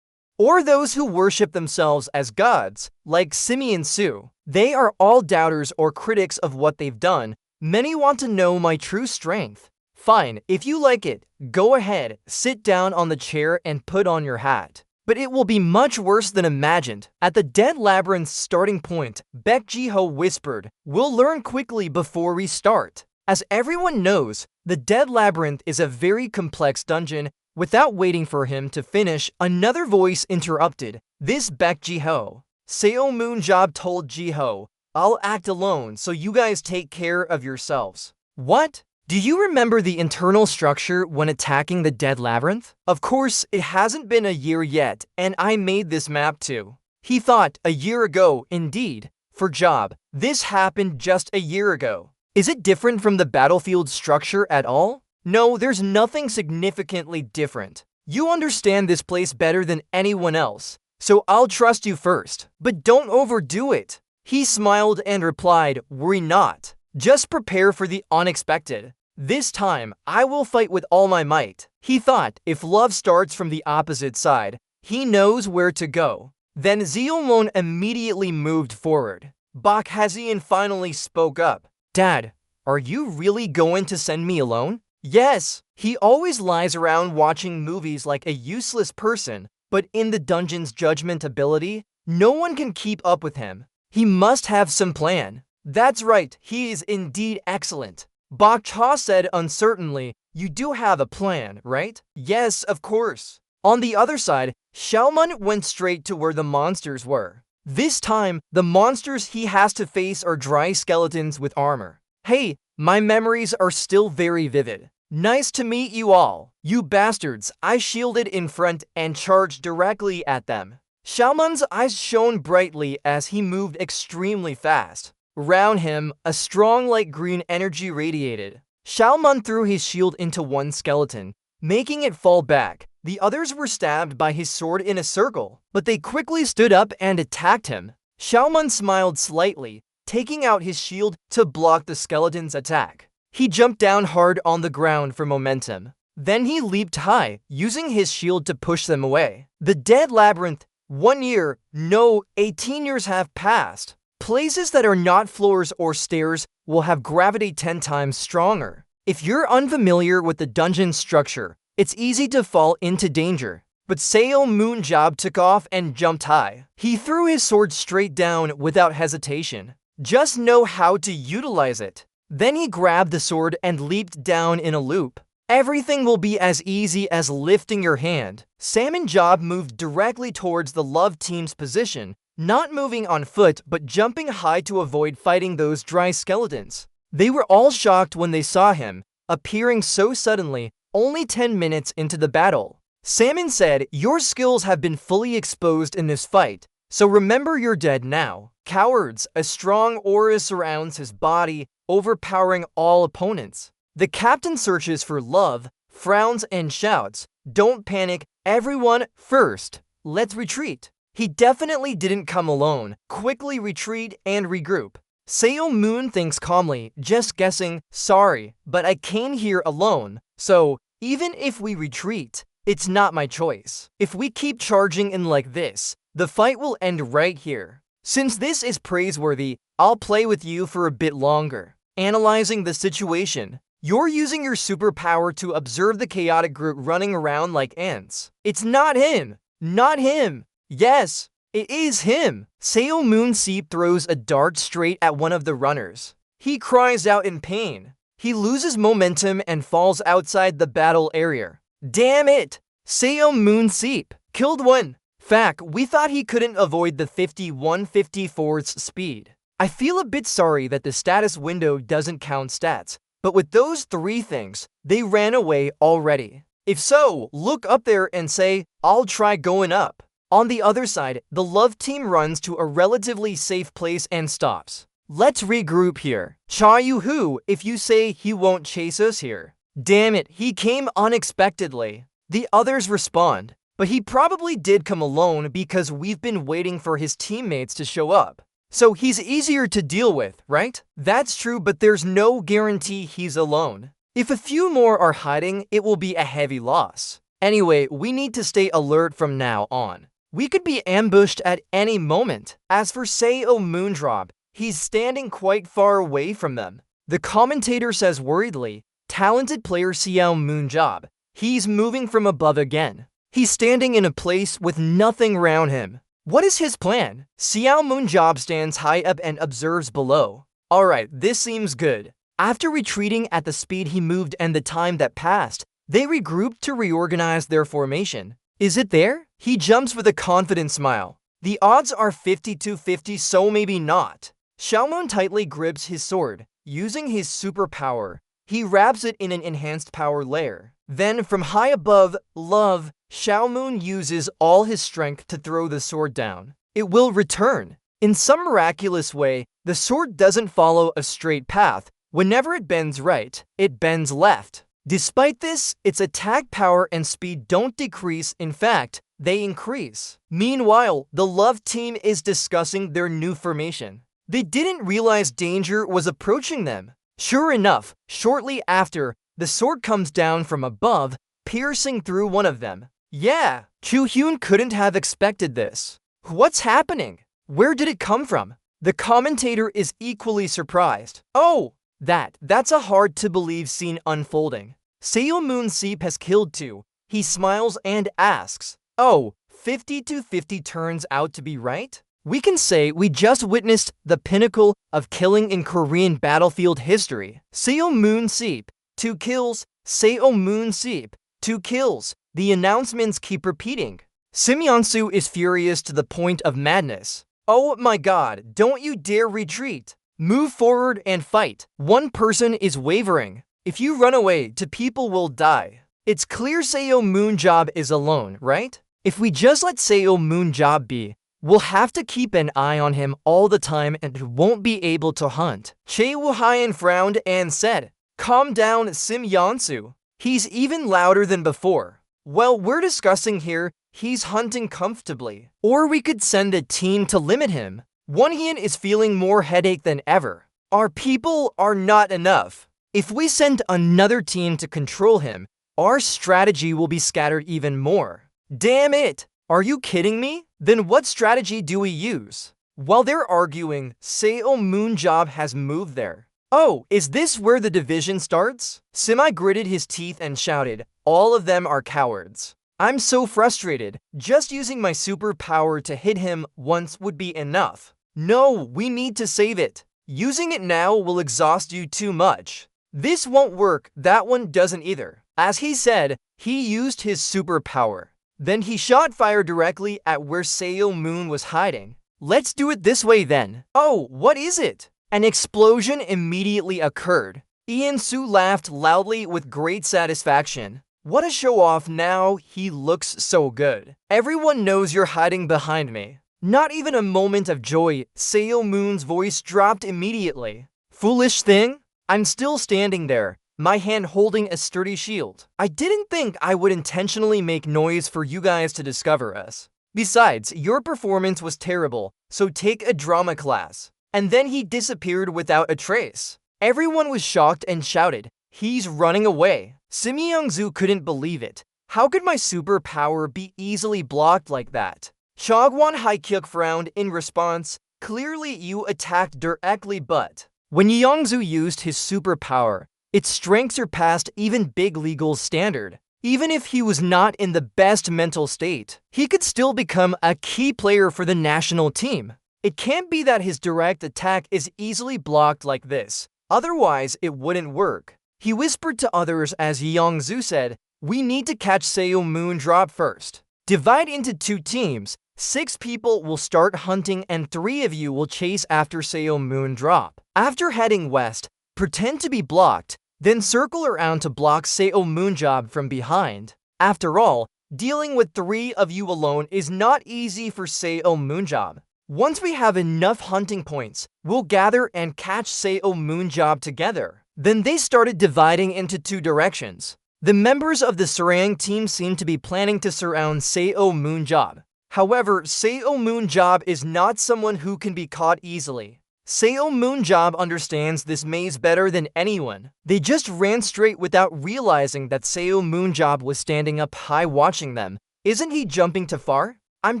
Or those who worship themselves as gods, like Simeon Sue. They are all doubters or critics of what they've done. Many want to know my true strength. Fine, if you like it, go ahead, sit down on the chair and put on your hat. But it will be much worse than imagined. At the Dead Labyrinth's starting point, Baek Ji-ho whispered, we'll learn quickly before we start. As everyone knows, the Dead Labyrinth is a very complex dungeon Without waiting for him to finish, another voice interrupted. This Baek Ji-ho. Seo Moonjob told Ji-ho, I'll act alone so you guys take care of yourselves. What? Do you remember the internal structure when attacking the Dead Labyrinth? Of course, it hasn't been a year yet, and I made this map too. He thought, a year ago, indeed. For job, this happened just a year ago. Is it different from the battlefield structure at all? No, there's nothing significantly different. You understand this place better than anyone else, so I'll trust you first. But don't overdo it. He smiled and replied, worry not. Just prepare for the unexpected. This time, I will fight with all my might. He thought, if love starts from the opposite side, he knows where to go. Then Zeolmon immediately moved forward. Bak Hazian finally spoke up. Dad, are you really going to send me alone? Yes. He always lies around watching movies like a useless person, but in the dungeon's judgment ability, no one can keep up with him. He must have some plan. That's right, he is indeed excellent. Bak Cha said uncertainly, you do have a plan, right? Yes, of course. On the other side, Xiaoman went straight to where the monsters were. This time, the monsters he has to face are dry skeletons with armor. Hey, my memories are still very vivid. Nice to meet you all. You bastards, I shielded in front and charged directly at them. Xiaoman's eyes shone brightly as he moved extremely fast. Around him, a strong light green energy radiated. Xiaoman threw his shield into one skeleton, making it fall back. The others were stabbed by his sword in a circle, but they quickly stood up and attacked him. Xiaoman smiled slightly, taking out his shield to block the skeleton's attack. He jumped down hard on the ground for momentum. Then he leaped high, using his shield to push them away. The Dead Labyrinth. 1 year, no, 18 years have passed. Places that are not floors or stairs will have gravity 10 times stronger. If you're unfamiliar with the dungeon structure, it's easy to fall into danger. But Seo Moonjob took off and jumped high. He threw his sword straight down without hesitation. Just know how to utilize it. Then he grabbed the sword and leaped down in a loop. Everything will be as easy as lifting your hand. Salmon Job moved directly towards the love team's position, not moving on foot but jumping high to avoid fighting those dry skeletons. They were all shocked when they saw him, appearing so suddenly, only 10 minutes into the battle. Salmon said, your skills have been fully exposed in this fight, so remember you're dead now. Cowards, a strong aura surrounds his body, overpowering all opponents. The captain searches for love, frowns and shouts, don't panic, everyone, first, let's retreat. He definitely didn't come alone, quickly retreat and regroup. Seo Moon thinks calmly, just guessing, sorry, but I came here alone, so even if we retreat, it's not my choice. If we keep charging in like this, the fight will end right here. Since this is praiseworthy, I'll play with you for a bit longer. Analyzing the situation. You're using your superpower to observe the chaotic group running around like ants. It's not him! Not him! Yes, it is him! Seo Moonseep throws a dart straight at one of the runners. He cries out in pain. He loses momentum and falls outside the battle area. Damn it! Seo Moonseep killed one! Fact, we thought he couldn't avoid the 51/54's speed. I feel a bit sorry that the status window doesn't count stats, but with those 3 things, they ran away already. If so, look up there and say, I'll try going up. On the other side, the love team runs to a relatively safe place and stops. Let's regroup here. Cha Yu-hu, if you say he won't chase us here. Damn it, he came unexpectedly. The others respond, but he probably did come alone because we've been waiting for his teammates to show up. So he's easier to deal with, right? That's true, but there's no guarantee he's alone. If a few more are hiding, it will be a heavy loss. Anyway, we need to stay alert from now on. We could be ambushed at any moment. As for Seo Moondrop, he's standing quite far away from them. The commentator says worriedly, talented player Seo Moonjob. He's moving from above again. He's standing in a place with nothing around him. What is his plan? Seo Moonjob stands high up and observes below. Alright, this seems good. After retreating at the speed he moved and the time that passed, They regroup to reorganize their formation. Is it there? He jumps with a confident smile. The odds are 50-50, so maybe not. Xiaomun tightly grips his sword. Using his superpower, he wraps it in an enhanced power layer. Then, from high above, love, Xiaomun uses all his strength to throw the sword down. It will return. In some miraculous way, the sword doesn't follow a straight path. Whenever it bends right, it bends left. Despite this, its attack power and speed don't decrease, in fact, they increase. Meanwhile, the love team is discussing their new formation. They didn't realize danger was approaching them. Sure enough, shortly after, the sword comes down from above, piercing through one of them. Yeah, Chu-hyun couldn't have expected this. What's happening? Where did it come from? The commentator is equally surprised. Oh, that's a hard-to-believe scene unfolding. Seo Moon-seep has killed two. He smiles and asks, oh, 50-50 turns out to be right? We can say we just witnessed the pinnacle of killing in Korean battlefield history. Seo Moon-seep, 2 kills. Seo Moon-seep, 2 kills. The announcements keep repeating. Sim Yeon-soo is furious to the point of madness. Oh my god, don't you dare retreat. Move forward and fight. One person is wavering. If you run away, two people will die. It's clear Seo Moon-job is alone, right? If we just let Seo Moon-job be, we'll have to keep an eye on him all the time and won't be able to hunt. Chae Woo-hyun frowned and said, calm down, Sim Yeon-soo. He's even louder than before. Well, we're discussing here, he's hunting comfortably. Or we could send a team to limit him. Won-hyun is feeling more headache than ever. Our people are not enough. If we send another team to control him, our strategy will be scattered even more. Damn it! Are you kidding me? Then what strategy do we use? While they're arguing, Seo Moon-job has moved there. Oh, is this where the division starts? Simi gritted his teeth and shouted, all of them are cowards. I'm so frustrated. Just using my superpower to hit him once would be enough. No, we need to save it. Using it now will exhaust you too much. This won't work, that one doesn't either. As he said, he used his superpower. Then he shot fire directly at where Seo Moon was hiding. Let's do it this way then. Oh, what is it? An explosion immediately occurred. Ian-soo laughed loudly with great satisfaction. What a show-off, now he looks so good. Everyone knows you're hiding behind me. Not even a moment of joy, Seo Moon's voice dropped immediately. Foolish thing? I'm still standing there, my hand holding a sturdy shield. I didn't think I would intentionally make noise for you guys to discover us. Besides, your performance was terrible, so take a drama class. And then he disappeared without a trace. Everyone was shocked and shouted, he's running away. Sim Yeon-soo couldn't believe it. How could my superpower be easily blocked like that? Chogwon Haikyuk frowned in response. Clearly you attacked directly, but when Yeon-soo used his superpower, its strength surpassed even Big Legal's standard. Even if he was not in the best mental state, he could still become a key player for the national team. It can't be that his direct attack is easily blocked like this. Otherwise, it wouldn't work. He whispered to others as Yeon-soo said, we need to catch Seo Moon-drop first. Divide into 2 teams. 6 people will start hunting and 3 of you will chase after Seo Moon-drop. After heading west, pretend to be blocked, then circle around to block Seo Moon-job from behind. After all, dealing with 3 of you alone is not easy for Seo Moon-job. Once we have enough hunting points, we'll gather and catch Seo Moon-job together. Then they started dividing into 2 directions. The members of the SSS-Rank team seem to be planning to surround Seo Moon-job. However, Seo Moon-job is not someone who can be caught easily. Seo Moon-job understands this maze better than anyone. They just ran straight without realizing that Seo Moon-job was standing up high watching them. Isn't he jumping too far? I'm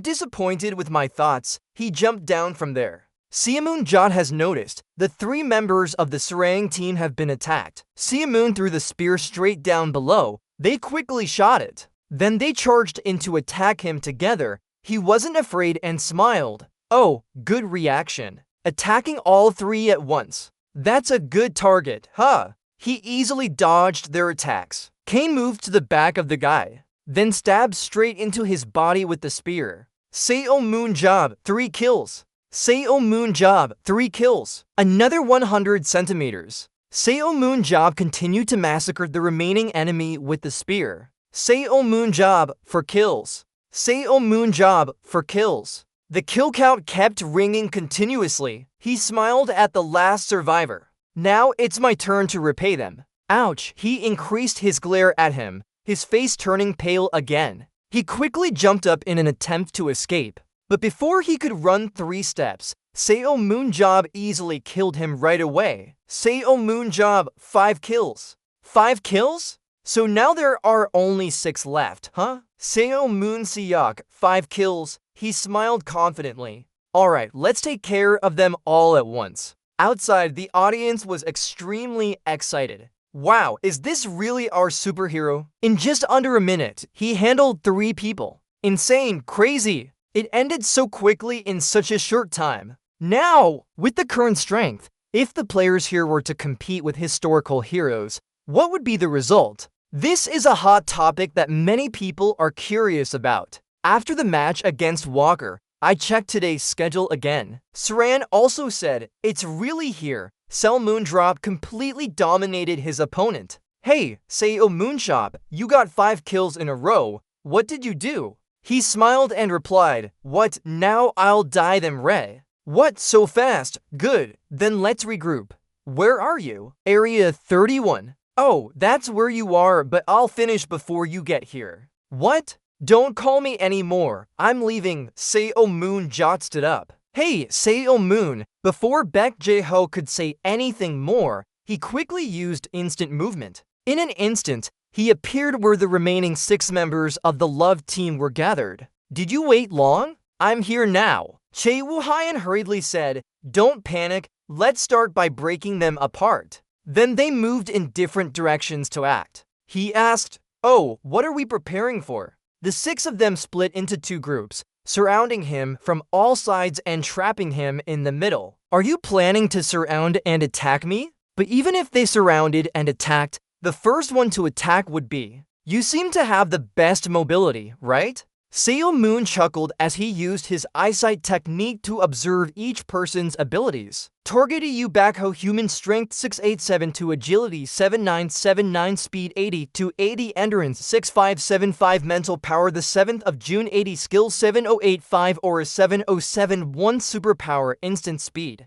disappointed with my thoughts. He jumped down from there. Seo Moon-job has noticed. The 3 members of the SSS-Rank team have been attacked. Seo Moon threw the spear straight down below. They quickly shot it. Then they charged in to attack him together. He wasn't afraid and smiled. Oh, good reaction. Attacking all 3 at once. That's a good target, huh? He easily dodged their attacks. Kane moved to the back of the guy, then stabbed straight into his body with the spear. Seo Moon job, 3 kills. Seo Moon job, 3 kills. Another 100 centimeters. Seo Moon job continued to massacre the remaining enemy with the spear. Seo Moon job, 4 kills. Seo Moon job, 4 kills. The kill count kept ringing continuously. He smiled at the last survivor. Now it's my turn to repay them. Ouch, he increased his glare at him, his face turning pale again. He quickly jumped up in an attempt to escape. But before he could run 3 steps, Seo Moon job easily killed him right away. Seo Moon job, 5 kills. 5 kills? So now there are only 6 left, huh? Seo Moon Siak, 5 kills. He smiled confidently. Alright, let's take care of them all at once. Outside, the audience was extremely excited. Wow, is this really our superhero? In just under a minute, he handled 3 people. Insane, crazy. It ended so quickly in such a short time. Now, with the current strength, if the players here were to compete with historical heroes, what would be the result? This is a hot topic that many people are curious about. After the match against Walker, I checked today's schedule again. Saran also said, it's really here. Seo Moon Drop completely dominated his opponent. Hey, Seo Moonshop, you got 5 kills in a row. What did you do? He smiled and replied, what, now I'll dye them red. What, so fast? Good, then let's regroup. Where are you? Area 31. Oh, that's where you are, but I'll finish before you get here. What? Don't call me anymore. I'm leaving. Seo Moon Jot stood up. Hey, Seo Moon. Before Baek Jae-ho could say anything more, he quickly used instant movement. In an instant, he appeared where the remaining 6 members of the Love team were gathered. Did you wait long? I'm here now. Chae Woo-hyun hurriedly said, don't panic, let's start by breaking them apart. Then they moved in different directions to act. He asked, oh, what are we preparing for? The 6 of them split into 2 groups, surrounding him from all sides and trapping him in the middle. Are you planning to surround and attack me? But even if they surrounded and attacked, the first one to attack would be. You seem to have the best mobility, right? Seo Moon chuckled as he used his eyesight technique to observe each person's abilities. Target EU Backho Human Strength 687 to Agility 7979 Speed 80 to 80 Endurance 6575 Mental Power the 7th of June 80 Skill 7085 or 7071 Superpower Instant Speed.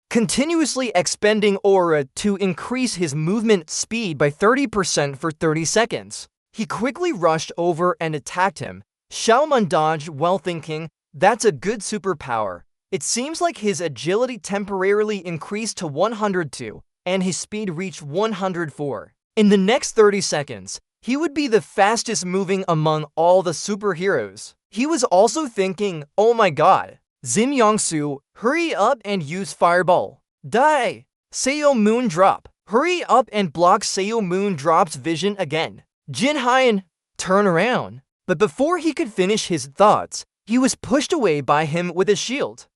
Continuously expending aura to increase his movement speed by 30% for 30 seconds. He quickly rushed over and attacked him. Xiaoman dodged while thinking, that's a good superpower. It seems like his agility temporarily increased to 102, and his speed reached 104. In the next 30 seconds, he would be the fastest moving among all the superheroes. He was also thinking, oh my god, Zim Yongsu, hurry up and use Fireball. Die! Seo Moon Drop, hurry up and block Seo Moon Drop's vision again. Jin Hyun, turn around. But before he could finish his thoughts, he was pushed away by him with a shield.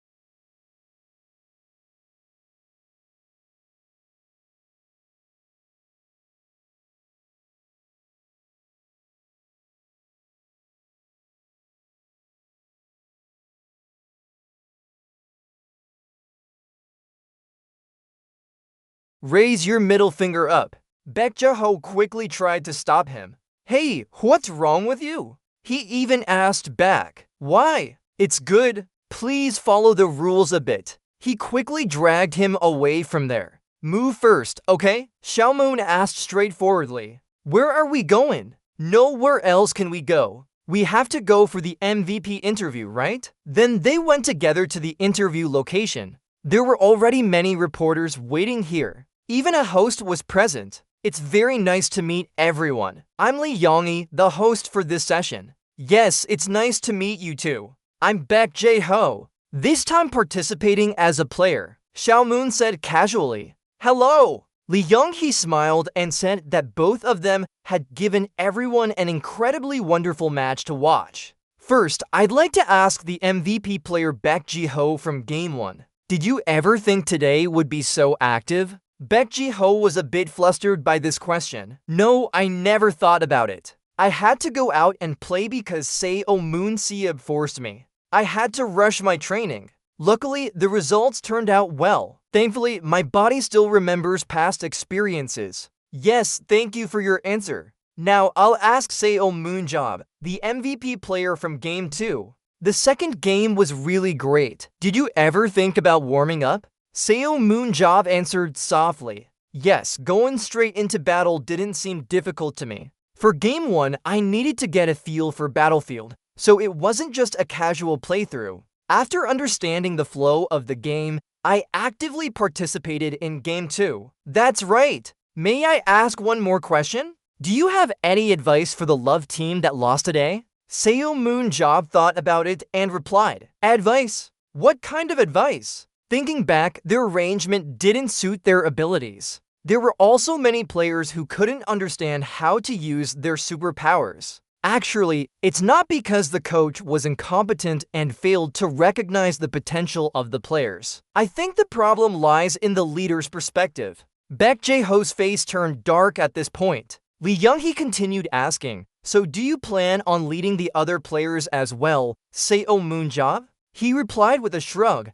Raise your middle finger up. Baek Jae-ho quickly tried to stop him. Hey, what's wrong with you? He even asked back, why? It's good. Please follow the rules a bit. He quickly dragged him away from there. Move first, okay? Xiaomoon asked straightforwardly. Where are we going? Nowhere else can we go. We have to go for the MVP interview, right? Then they went together to the interview location. There were already many reporters waiting here. Even a host was present. It's very nice to meet everyone. I'm Lee Yongi, the host for this session. Yes, it's nice to meet you too. I'm Baek Jae-ho, this time participating as a player. Xiaomoon said casually. Hello! Lee Young-hee smiled and said that both of them had given everyone an incredibly wonderful match to watch. First, I'd like to ask the MVP player Baek Ji-ho from Game 1. Did you ever think today would be so active? Baek Ji-ho was a bit flustered by this question. No, I never thought about it. I had to go out and play because Seo Moon Seab forced me. I had to rush my training. Luckily, the results turned out well. Thankfully, my body still remembers past experiences. Yes, thank you for your answer. Now, I'll ask Seo Moonjob, the MVP player from Game 2. The second game was really great. Did you ever think about warming up? Seo Moonjob answered softly. Yes, going straight into battle didn't seem difficult to me. For Game 1, I needed to get a feel for Battlefield, so it wasn't just a casual playthrough. After understanding the flow of the game, I actively participated in Game 2. That's right! May I ask one more question? Do you have any advice for the love team that lost today? Seo Moonjob thought about it and replied, Advice? What kind of advice? Thinking back, their arrangement didn't suit their abilities. There were also many players who couldn't understand how to use their superpowers. Actually, it's not because the coach was incompetent and failed to recognize the potential of the players. I think the problem lies in the leader's perspective. Baek Ji-ho's face turned dark at this point. Lee Young-hee continued asking, So do you plan on leading the other players as well, Seo Moonjob? He replied with a shrug,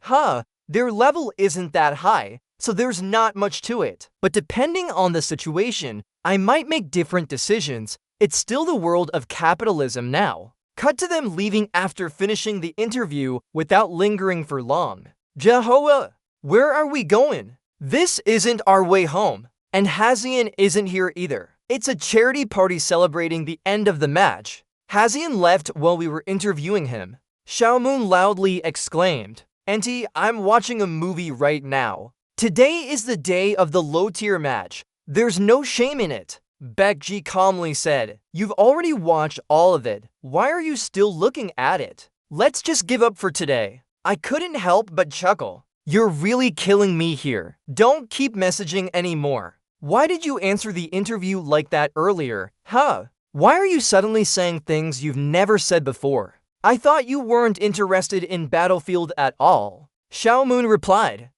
Their level isn't that high, so there's not much to it. But depending on the situation, I might make different decisions. It's still the world of capitalism now. Cut to them leaving after finishing the interview without lingering for long. Jehovah, where are we going? This isn't our way home. And Hazian isn't here either. It's a charity party celebrating the end of the match. Hazian left while we were interviewing him. Xiaomoon loudly exclaimed, Auntie, I'm watching a movie right now. Today is the day of the low-tier match. There's no shame in it. Baek Ji calmly said, You've already watched all of it. Why are you still looking at it? Let's just give up for today. I couldn't help but chuckle. You're really killing me here. Don't keep messaging anymore. Why did you answer the interview like that earlier? Why are you suddenly saying things you've never said before? I thought you weren't interested in Battlefield at all. Xiaomoon replied,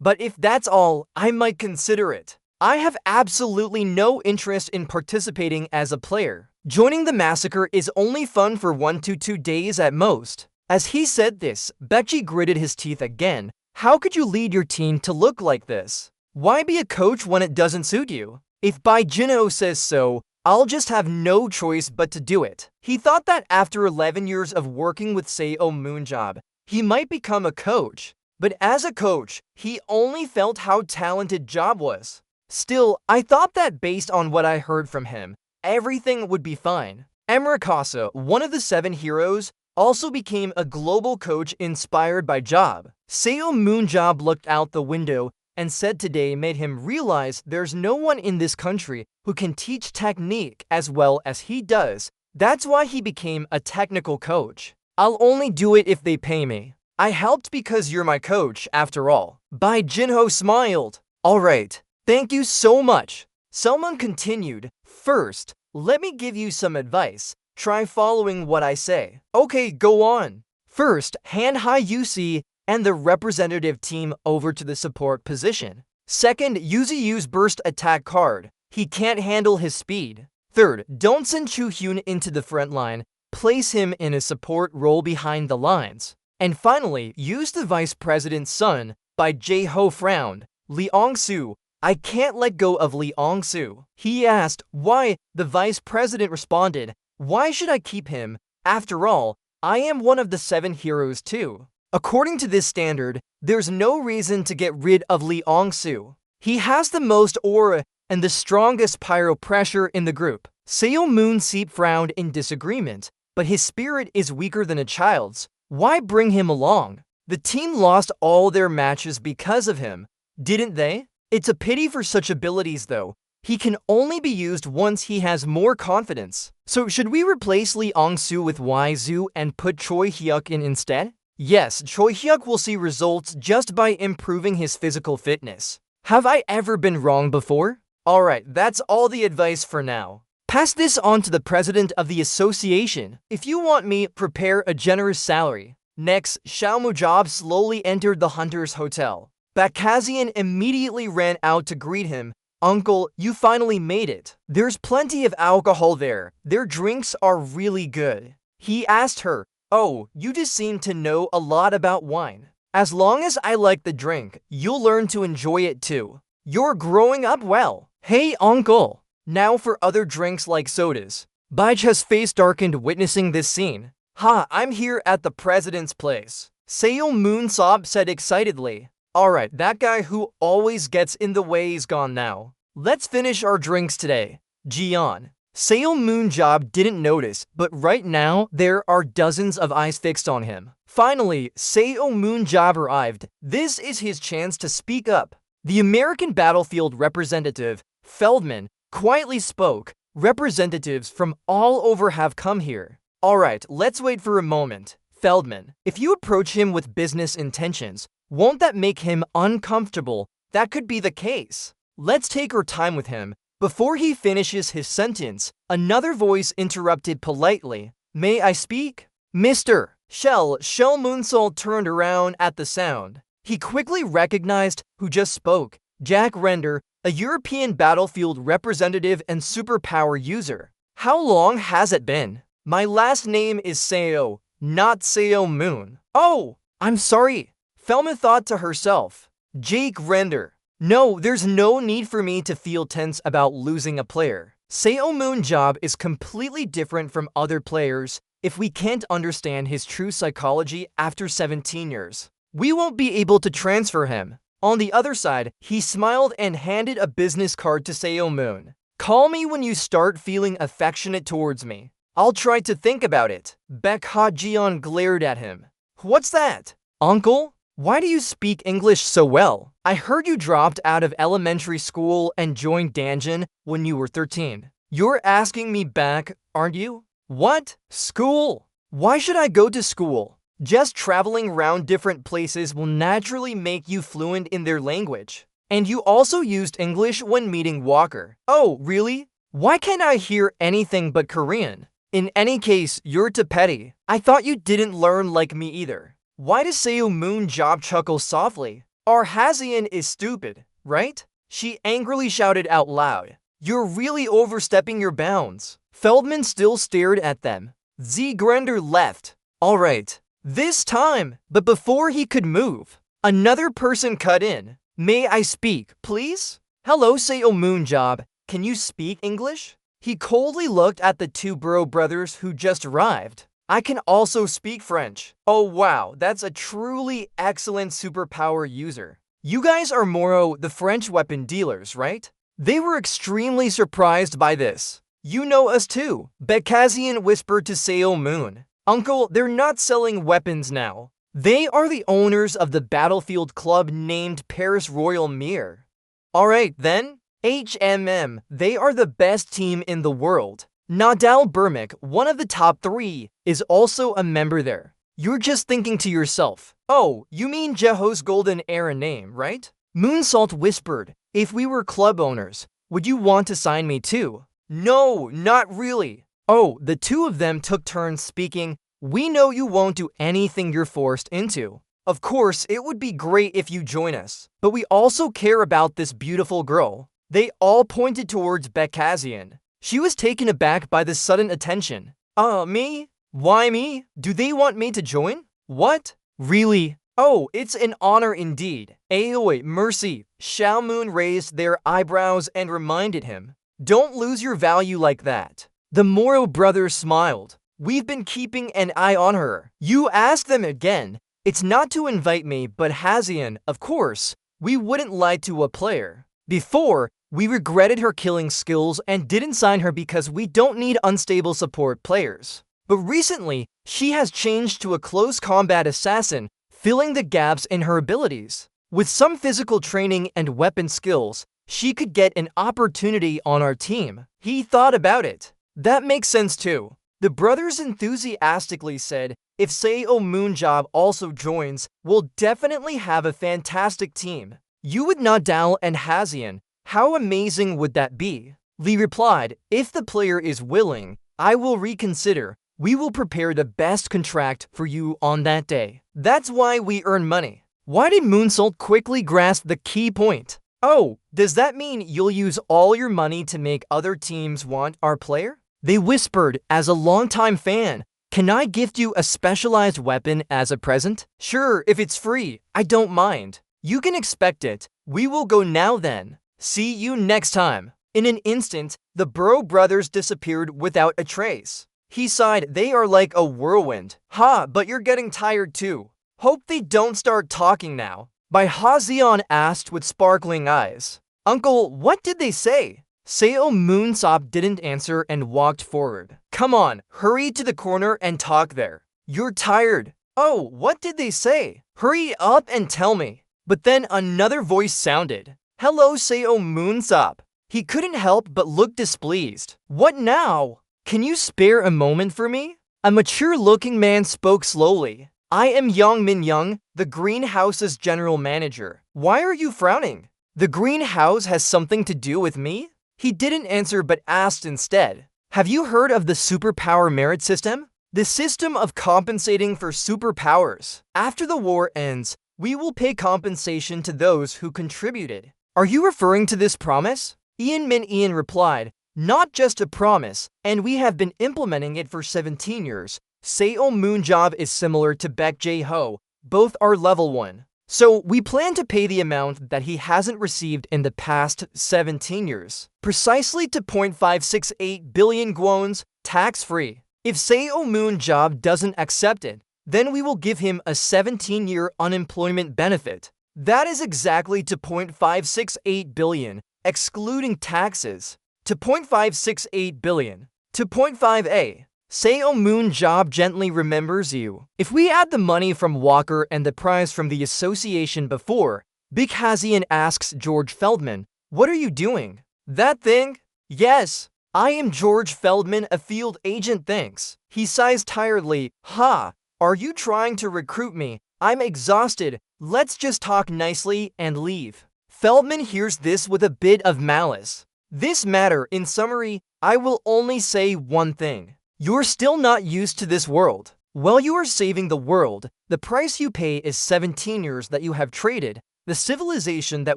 But if that's all, I might consider it. I have absolutely no interest in participating as a player. Joining the massacre is only fun for 1 to 2 days at most. As he said this, Baek Ji gritted his teeth again. How could you lead your team to look like this? Why be a coach when it doesn't suit you? If Bai Jinho says so, I'll just have no choice but to do it. He thought that after 11 years of working with Seo Moonjob, he might become a coach. But as a coach, he only felt how talented Job was. Still, I thought that based on what I heard from him, everything would be fine. Emerakasa, one of the 7 heroes, also became a global coach inspired by Job. Seo Moonjob looked out the window and said today made him realize there's no one in this country who can teach technique as well as he does. That's why he became a technical coach. I'll only do it if they pay me. I helped because you're my coach, after all. Bai Jinho smiled. Alright. Thank you so much. Selman continued, First, let me give you some advice. Try following what I say. Okay, go on. First, hand Hai Yusi and the representative team over to the support position. Second, use burst attack card. He can't handle his speed. Third, don't send Chu Hyun into the front line. Place him in a support role behind the lines. And finally, use the vice president's son. By J-Ho frowned. Leong-soo. I can't let go of Leong-soo. He asked, why? The vice president responded, Why should I keep him? After all, I am one of the 7 heroes too. According to this standard, there's no reason to get rid of Leong-soo. He has the most aura and the strongest pyro pressure in the group. Seo Moon-seep frowned in disagreement, but his spirit is weaker than a child's. Why bring him along? The team lost all their matches because of him, didn't they? It's a pity for such abilities though. He can only be used once he has more confidence. So should we replace Leong-soo with Wai-Zhu and put Choi Hyuk in instead? Yes, Choi Hyuk will see results just by improving his physical fitness. Have I ever been wrong before? Alright, that's all the advice for now. Pass this on to the president of the association. If you want me, prepare a generous salary. Next, Xiao Mujab slowly entered the Hunter's Hotel. Bakazian immediately ran out to greet him. Uncle, you finally made it. There's plenty of alcohol there. Their drinks are really good. He asked her, oh, you just seem to know a lot about wine. As long as I like the drink, you'll learn to enjoy it too. You're growing up well. Hey, uncle. Now for other drinks like sodas. Baicha's face darkened witnessing this scene. Ha, I'm here at the president's place. Seo Moonsop said excitedly. Alright, that guy who always gets in the way is gone now. Let's finish our drinks today. Jian. Seo Moonjob didn't notice, but right now, there are dozens of eyes fixed on him. Finally, Seo Moonjob arrived. This is his chance to speak up. The American battlefield representative, Feldman, quietly spoke. Representatives from all over have come here. Alright, let's wait for a moment. Feldman, if you approach him with business intentions, won't that make him uncomfortable? That could be the case. Let's take our time with him. Before he finishes his sentence, another voice interrupted politely. May I speak? Mr. Shell Moonsol turned around at the sound. He quickly recognized who just spoke. Jack Render, a European battlefield representative and superpower user. How long has it been? My last name is Seo, not Seo Moon. Oh, I'm sorry. Feldman thought to herself. Jake Render. No, there's no need for me to feel tense about losing a player. Seo Moonjob is completely different from other players. If we can't understand his true psychology after 17 years, we won't be able to transfer him. On the other side, he smiled and handed a business card to Seo Moon. Call me when you start feeling affectionate towards me. I'll try to think about it. Baek Ha-jeon glared at him. What's that? Uncle? Why do you speak English so well? I heard you dropped out of elementary school and joined Danjin when you were 13. You're asking me back, aren't you? What? School? Why should I go to school? Just traveling around different places will naturally make you fluent in their language. And you also used English when meeting Walker. Oh, really? Why can't I hear anything but Korean? In any case, you're too petty. I thought you didn't learn like me either. Why does Seo Moonjob chuckle softly? Our Hazian is stupid, right? She angrily shouted out loud. You're really overstepping your bounds. Feldman still stared at them. Z Grender left. Alright, this time. But before he could move, another person cut in. May I speak, please? Hello, Seo Moonjob. Can you speak English? He coldly looked at the two bro brothers who just arrived. I can also speak French. Oh wow, that's a truly excellent superpower user. You guys are Moro, the French weapon dealers, right? They were extremely surprised by this. You know us too, Bekazian whispered to Seo Moon. Uncle, they're not selling weapons now. They are the owners of the battlefield club named Paris Royal Mir. Alright then, HMM, they are the best team in the world. Nadal Burmick, one of the top 3, is also a member there. You're just thinking to yourself, oh, you mean Jeho's golden era name, right? Moonsalt whispered, if we were club owners, would you want to sign me too? No, not really. Oh, the two of them took turns speaking. We know you won't do anything you're forced into. Of course, it would be great if you join us, but we also care about this beautiful girl. They all pointed towards Bekazian. She was taken aback by the sudden attention. Me? Why me? Do they want me to join? What? Really? Oh, it's an honor indeed. Aoi, mercy. Xiaomoon raised their eyebrows and reminded him. Don't lose your value like that. The Moro brothers smiled. We've been keeping an eye on her. You asked them again. It's not to invite me, but Hazian, of course. We wouldn't lie to a player. Before, we regretted her killing skills and didn't sign her because we don't need unstable support players. But recently, she has changed to a close combat assassin, filling the gaps in her abilities. With some physical training and weapon skills, she could get an opportunity on our team. He thought about it. That makes sense too. The brothers enthusiastically said, if Seo Moonjob also joins, we'll definitely have a fantastic team. You with Nadal and Hazian. How amazing would that be? Lee replied, if the player is willing, I will reconsider. We will prepare the best contract for you on that day. That's why we earn money. Why did Moonsault quickly grasp the key point? Oh, does that mean you'll use all your money to make other teams want our player? They whispered, as a longtime fan, can I gift you a specialized weapon as a present? Sure, if it's free, I don't mind. You can expect it. We will go now then. See you next time. In an instant, the Bro brothers disappeared without a trace. He sighed, they are like a whirlwind. Ha, but you're getting tired too. Hope they don't start talking now. Bai Hazian asked with sparkling eyes. Uncle, what did they say? Seo Moonsop didn't answer and walked forward. Come on, hurry to the corner and talk there. You're tired. Oh, what did they say? Hurry up and tell me. But then another voice sounded. Hello, Seo Moonsop. He couldn't help but look displeased. What now? Can you spare a moment for me? A mature-looking man spoke slowly. I am Yang Min Young, the greenhouse's general manager. Why are you frowning? The greenhouse has something to do with me? He didn't answer but asked instead. Have you heard of the superpower merit system? The system of compensating for superpowers. After the war ends, we will pay compensation to those who contributed. Are you referring to this promise? Ian replied, not just a promise, and we have been implementing it for 17 years. Seo Moonjob is similar to Baek Jae-ho, both are level 1. So we plan to pay the amount that he hasn't received in the past 17 years, precisely to 0.568 billion gwons, tax-free. If Seo Moonjob doesn't accept it, then we will give him a 17-year unemployment benefit. That is exactly to 0.568 billion, excluding taxes, to 0.568 billion, to 0.5a. Seo Moonjob gently remembers you. If we add the money from Walker and the prize from the association before, Big Hazian asks George Feldman, what are you doing? That thing? Yes, I am George Feldman, a field agent, thanks. He sighs tiredly. Ha, are you trying to recruit me? I'm exhausted. Let's just talk nicely and leave. Feldman hears this with a bit of malice. This matter, in summary, I will only say one thing. You're still not used to this world. While you are saving the world, the price you pay is 17 years that you have traded. The civilization that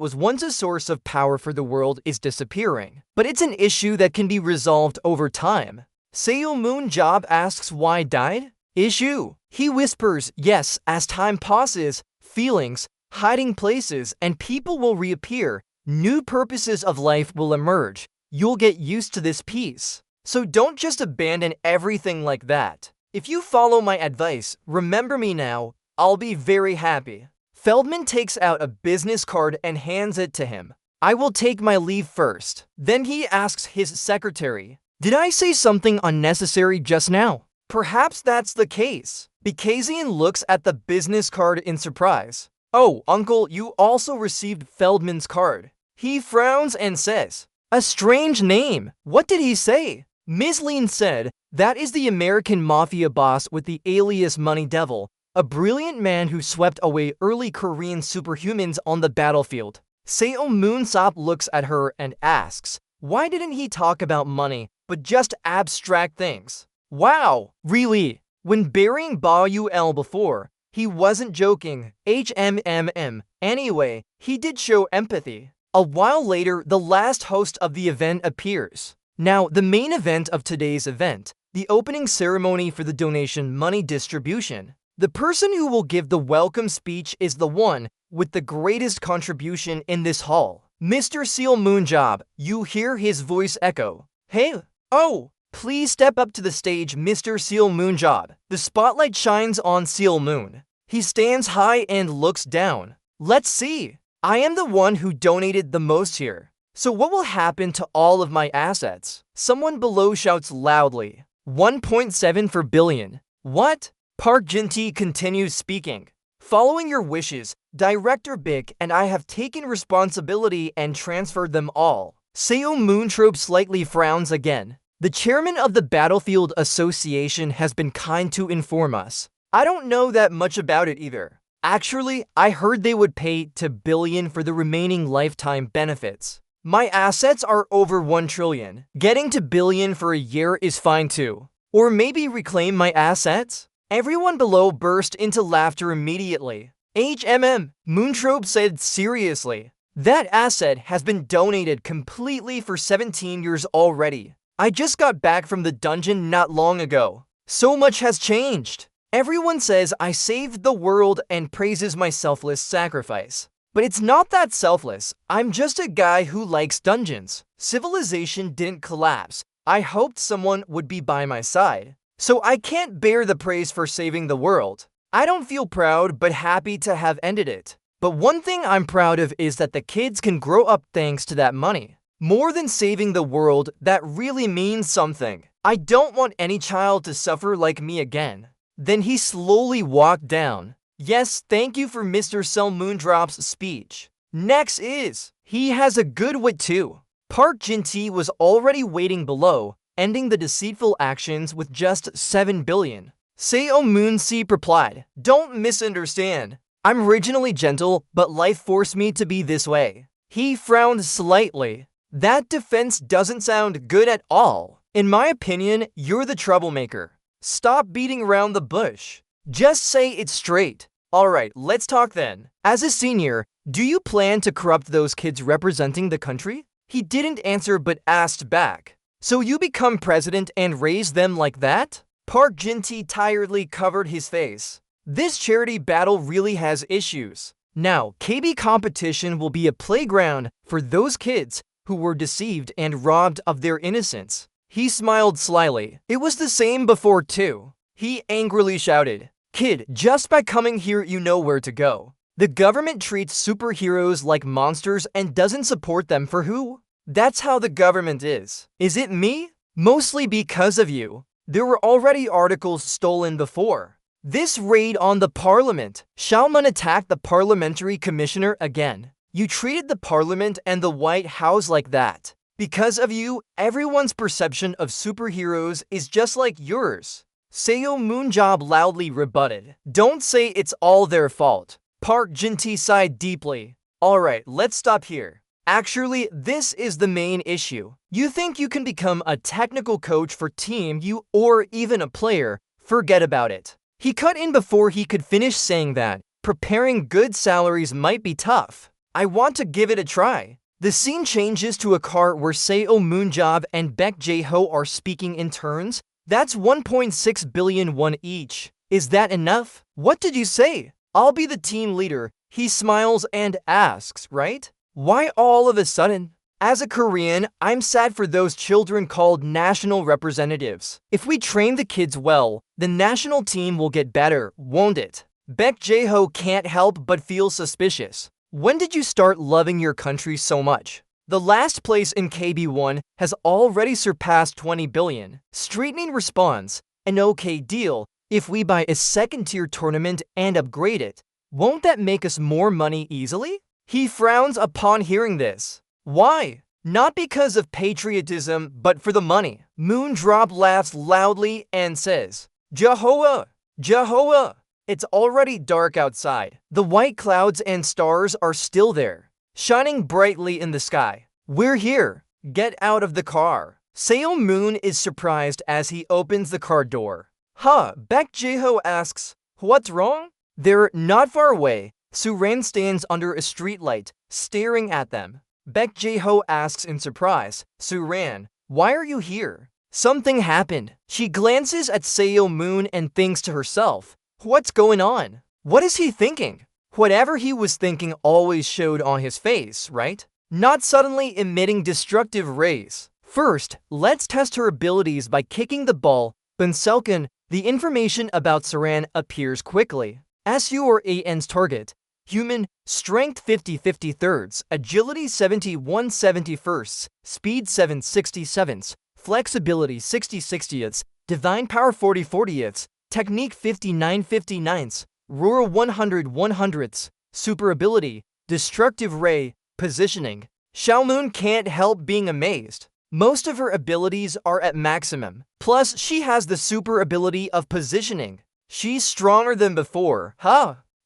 was once a source of power for the world is disappearing. But it's an issue that can be resolved over time. Seo Moonjob asks why died? Issue. He whispers, yes, as time passes, feelings, hiding places, and people will reappear. New purposes of life will emerge. You'll get used to this piece. So don't just abandon everything like that. If you follow my advice, remember me now, I'll be very happy. Feldman takes out a business card and hands it to him. I will take my leave first. Then he asks his secretary, did I say something unnecessary just now? Perhaps that's the case. Bikazian looks at the business card in surprise. Oh, uncle, you also received Feldman's card. He frowns and says, a strange name. What did he say? Ms. Lean said, that is the American mafia boss with the alias Money Devil, a brilliant man who swept away early Korean superhumans on the battlefield. Seo Moonsop looks at her and asks, why didn't he talk about money, but just abstract things? Wow, really? When burying Ba Ul before, he wasn't joking, HMMM. Anyway, he did show empathy. A while later, the last host of the event appears. Now, the main event of today's event, the opening ceremony for the donation money distribution. The person who will give the welcome speech is the one with the greatest contribution in this hall. Mr. Seo Moonjob, you hear his voice echo. Hey, oh, please step up to the stage, Mr. Seo Moonjob. The spotlight shines on Seo Moon. He stands high and looks down. Let's see. I am the one who donated the most here. So what will happen to all of my assets? Someone below shouts loudly. 1.7 billion. What? Park Jin-tae continues speaking. Following your wishes, Director Bick and I have taken responsibility and transferred them all. Seo Moontrope slightly frowns again. The chairman of the Battlefield Association has been kind to inform us. I don't know that much about it either. Actually, I heard they would pay to billion for the remaining lifetime benefits. My assets are over 1 trillion. Getting to billion for a year is fine too. Or maybe reclaim my assets? Everyone below burst into laughter immediately. Moontrope said seriously. That asset has been donated completely for 17 years already. I just got back from the dungeon not long ago. So much has changed. Everyone says I saved the world and praises my selfless sacrifice. But it's not that selfless. I'm just a guy who likes dungeons. Civilization didn't collapse. I hoped someone would be by my side. So I can't bear the praise for saving the world. I don't feel proud but happy to have ended it. But one thing I'm proud of is that the kids can grow up thanks to that money. More than saving the world, that really means something. I don't want any child to suffer like me again. Then he slowly walked down. Yes, thank you for Mr. Cell Moondrop's speech. Next is, he has a good wit too. Park Jin-tae was already waiting below, ending the deceitful actions with just 7 billion. Seo Moon-si replied, "Don't misunderstand. I'm originally gentle, but life forced me to be this way." He frowned slightly. That defense doesn't sound good at all. In my opinion, you're the troublemaker. Stop beating around the bush. Just say it straight. Alright, let's talk then. As a senior, do you plan to corrupt those kids representing the country? He didn't answer but asked back. So you become president and raise them like that? Park Jin-tae tiredly covered his face. This charity battle really has issues. Now, KB competition will be a playground for those kids who were deceived and robbed of their innocence. He smiled slyly. It was the same before too. He angrily shouted, "Kid, just by coming here you know where to go. The government treats superheroes like monsters and doesn't support them for who? That's how the government is. Is it me? Mostly because of you. There were already articles stolen before. This raid on the parliament. Shalman attacked the parliamentary commissioner again. You treated the parliament and the White House like that. Because of you, everyone's perception of superheroes is just like yours." Seo Moonjob loudly rebutted. "Don't say it's all their fault." Park Jin-tae sighed deeply. "Alright, let's stop here. Actually, this is the main issue. You think you can become a technical coach for Team U or even a player? Forget about it." He cut in before he could finish saying that preparing good salaries might be tough. "I want to give it a try." The scene changes to a car where Seo Moonjob and Baek Jae-ho are speaking in turns. That's 1.6 billion won each. Is that enough? What did you say? I'll be the team leader. He smiles and asks, right? Why all of a sudden? As a Korean, I'm sad for those children called national representatives. If we train the kids well, the national team will get better, won't it? Baek Jae-ho can't help but feel suspicious. When did you start loving your country so much? The last place in KB1 has already surpassed 20 billion. Straightening responds, an okay deal. If we buy a second-tier tournament and upgrade it, won't that make us more money easily? He frowns upon hearing this. Why? Not because of patriotism, but for the money. Moondrop laughs loudly and says, Jehovah! Jehovah! It's already dark outside. The white clouds and stars are still there, shining brightly in the sky. We're here. Get out of the car. Seo Moon is surprised as he opens the car door. Baek Jae-ho asks, what's wrong? They're not far away. Suran stands under a streetlight, staring at them. Baek Jae-ho asks in surprise, Suran, why are you here? Something happened. She glances at Seo Moon and thinks to herself, what's going on? What is he thinking? Whatever he was thinking always showed on his face, right? Not suddenly emitting destructive rays. First, let's test her abilities by kicking the ball. Bunselken, the information about Suran appears quickly. SU or AN's target. Human, strength 50 thirds, agility 71 71st, speed 7 67ths, flexibility 60 60ths, divine power 40 40ths, technique 59 59ths, roar 100 100ths, super ability, destructive ray, positioning. Xiaomoon can't help being amazed. Most of her abilities are at maximum. Plus, she has the super ability of positioning. She's stronger than before.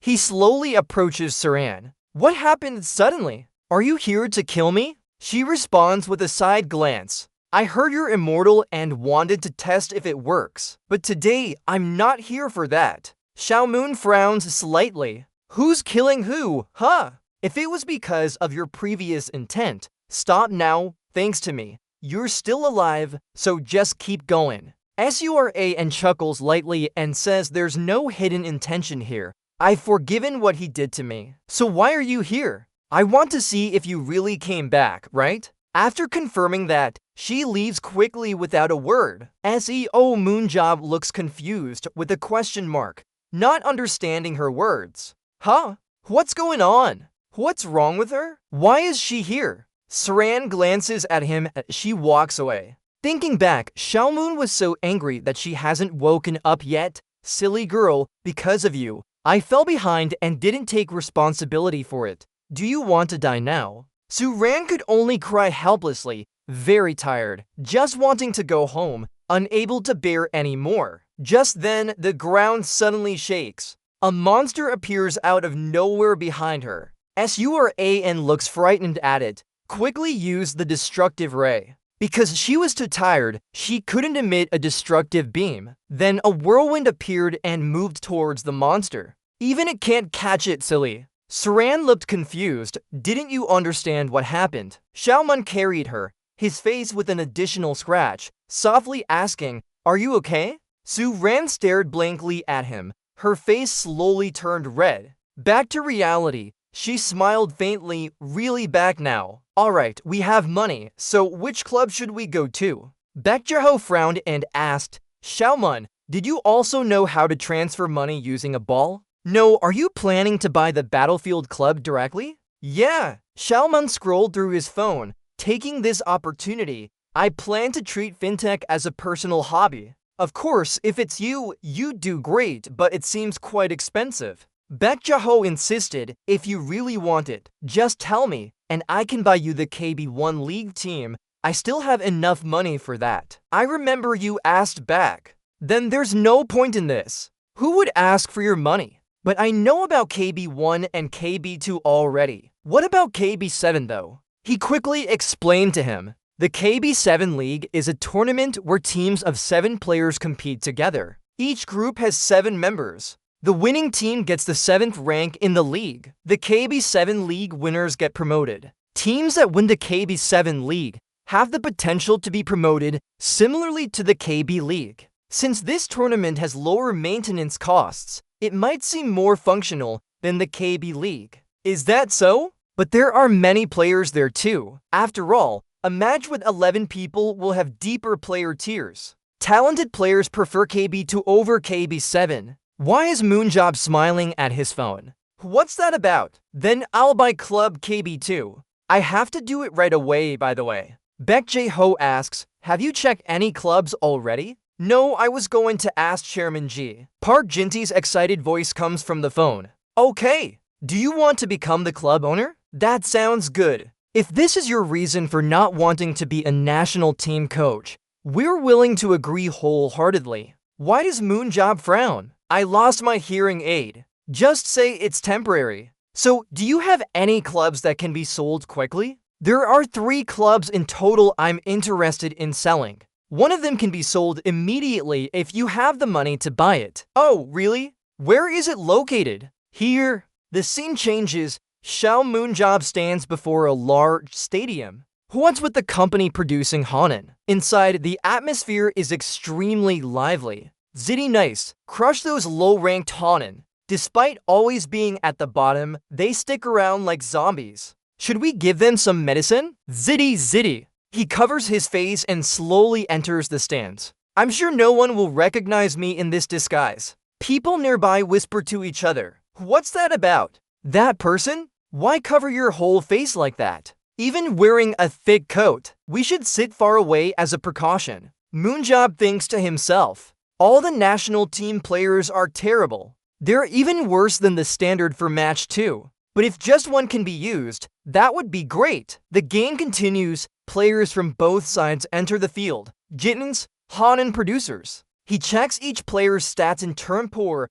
He slowly approaches Suran. What happened suddenly? Are you here to kill me? She responds with a side glance. I heard you're immortal and wanted to test if it works. But today, I'm not here for that. Xiaomoon frowns slightly. Who's killing who, huh? If it was because of your previous intent, stop now, thanks to me. You're still alive, so just keep going. SURAN chuckles lightly and says there's no hidden intention here. I've forgiven what he did to me. So why are you here? I want to see if you really came back, right? After confirming that, she leaves quickly without a word. SEO Moonjob looks confused with a question mark, not understanding her words. Huh? What's going on? What's wrong with her? Why is she here? Saran glances at him as she walks away. Thinking back, Xiaomoon was so angry that she hasn't woken up yet. Silly girl, because of you, I fell behind and didn't take responsibility for it. Do you want to die now? Saran could only cry helplessly, very tired, just wanting to go home, unable to bear any more. Just then, the ground suddenly shakes. A monster appears out of nowhere behind her. SURAN looks frightened at it, quickly used the destructive ray. Because she was too tired, she couldn't emit a destructive beam. Then a whirlwind appeared and moved towards the monster. Even it can't catch it, silly. Saran looked confused. Didn't you understand what happened? Xiaomun carried her, his face with an additional scratch, softly asking, "Are you okay?" Saran stared blankly at him. Her face slowly turned red. Back to reality. She smiled faintly. Really back now. Alright, we have money, so which club should we go to? Baek Jae-ho frowned and asked, Xiaomun, did you also know how to transfer money using a ball? No, are you planning to buy the Battlefield Club directly? Yeah. Xiaomun scrolled through his phone, taking this opportunity. I plan to treat fintech as a personal hobby. Of course, if it's you, you'd do great, but it seems quite expensive. Baek Jae-ho insisted, if you really want it, just tell me, and I can buy you the KB1 League team. I still have enough money for that. I remember you asked back. Then there's no point in this. Who would ask for your money? But I know about KB1 and KB2 already. What about KB7 though? He quickly explained to him. The KB7 League is a tournament where teams of 7 players compete together. Each group has 7 members. The winning team gets the 7th rank in the league. The KB7 League winners get promoted. Teams that win the KB7 League have the potential to be promoted similarly to the KB League. Since this tournament has lower maintenance costs, it might seem more functional than the KB League. Is that so? But there are many players there too. After all, a match with 11 people will have deeper player tiers. Talented players prefer KB2 over KB7. Why is Moonjob smiling at his phone? What's that about? Then I'll buy Club KB2. I have to do it right away, by the way. Baek Jae-ho asks, have you checked any clubs already? No, I was going to ask Chairman G. Park Jinti's excited voice comes from the phone. Okay. Do you want to become the club owner? That sounds good. If this is your reason for not wanting to be a national team coach, we're willing to agree wholeheartedly. Why does Moonjob frown? I lost my hearing aid. Just say it's temporary. So, do you have any clubs that can be sold quickly? There are 3 clubs in total I'm interested in selling. One of them can be sold immediately if you have the money to buy it. Oh, really? Where is it located? Here. The scene changes. Xiao Moonjob stands before a large stadium. What's with the company producing Hanan? Inside, the atmosphere is extremely lively. Zitty nice, crush those low-ranked Hanan. Despite always being at the bottom, they stick around like zombies. Should we give them some medicine? Zitty zitty. He covers his face and slowly enters the stands. I'm sure no one will recognize me in this disguise. People nearby whisper to each other. What's that about? That person? Why cover your whole face like that? Even wearing a thick coat, we should sit far away as a precaution. Moonjob thinks to himself. All the national team players are terrible. They're even worse than the standard for match 2. But if just one can be used, that would be great. The game continues. Players from both sides enter the field. Jittens, Hanan producers. He checks each player's stats in turn poor,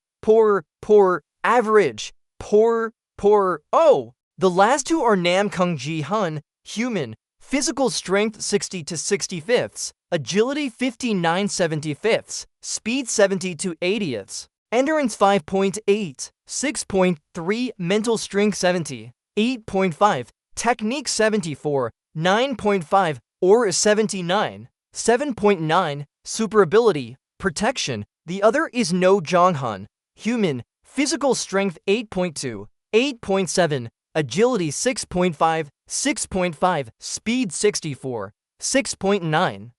average, poor. Oh, the last 2 are Namkung Ji-hun, human, physical strength 60 to 65ths, agility 59 75ths, speed 70 to 80ths. Endurance 5.8, 6.3, Mental Strength 70, 8.5, Technique 74, 9.5, Aura 79, 7.9, Super Ability, Protection. The other is No Jonghyun. Human, Physical Strength 8.2, 8.7, Agility 6.5, 6.5, Speed 64, 6.9.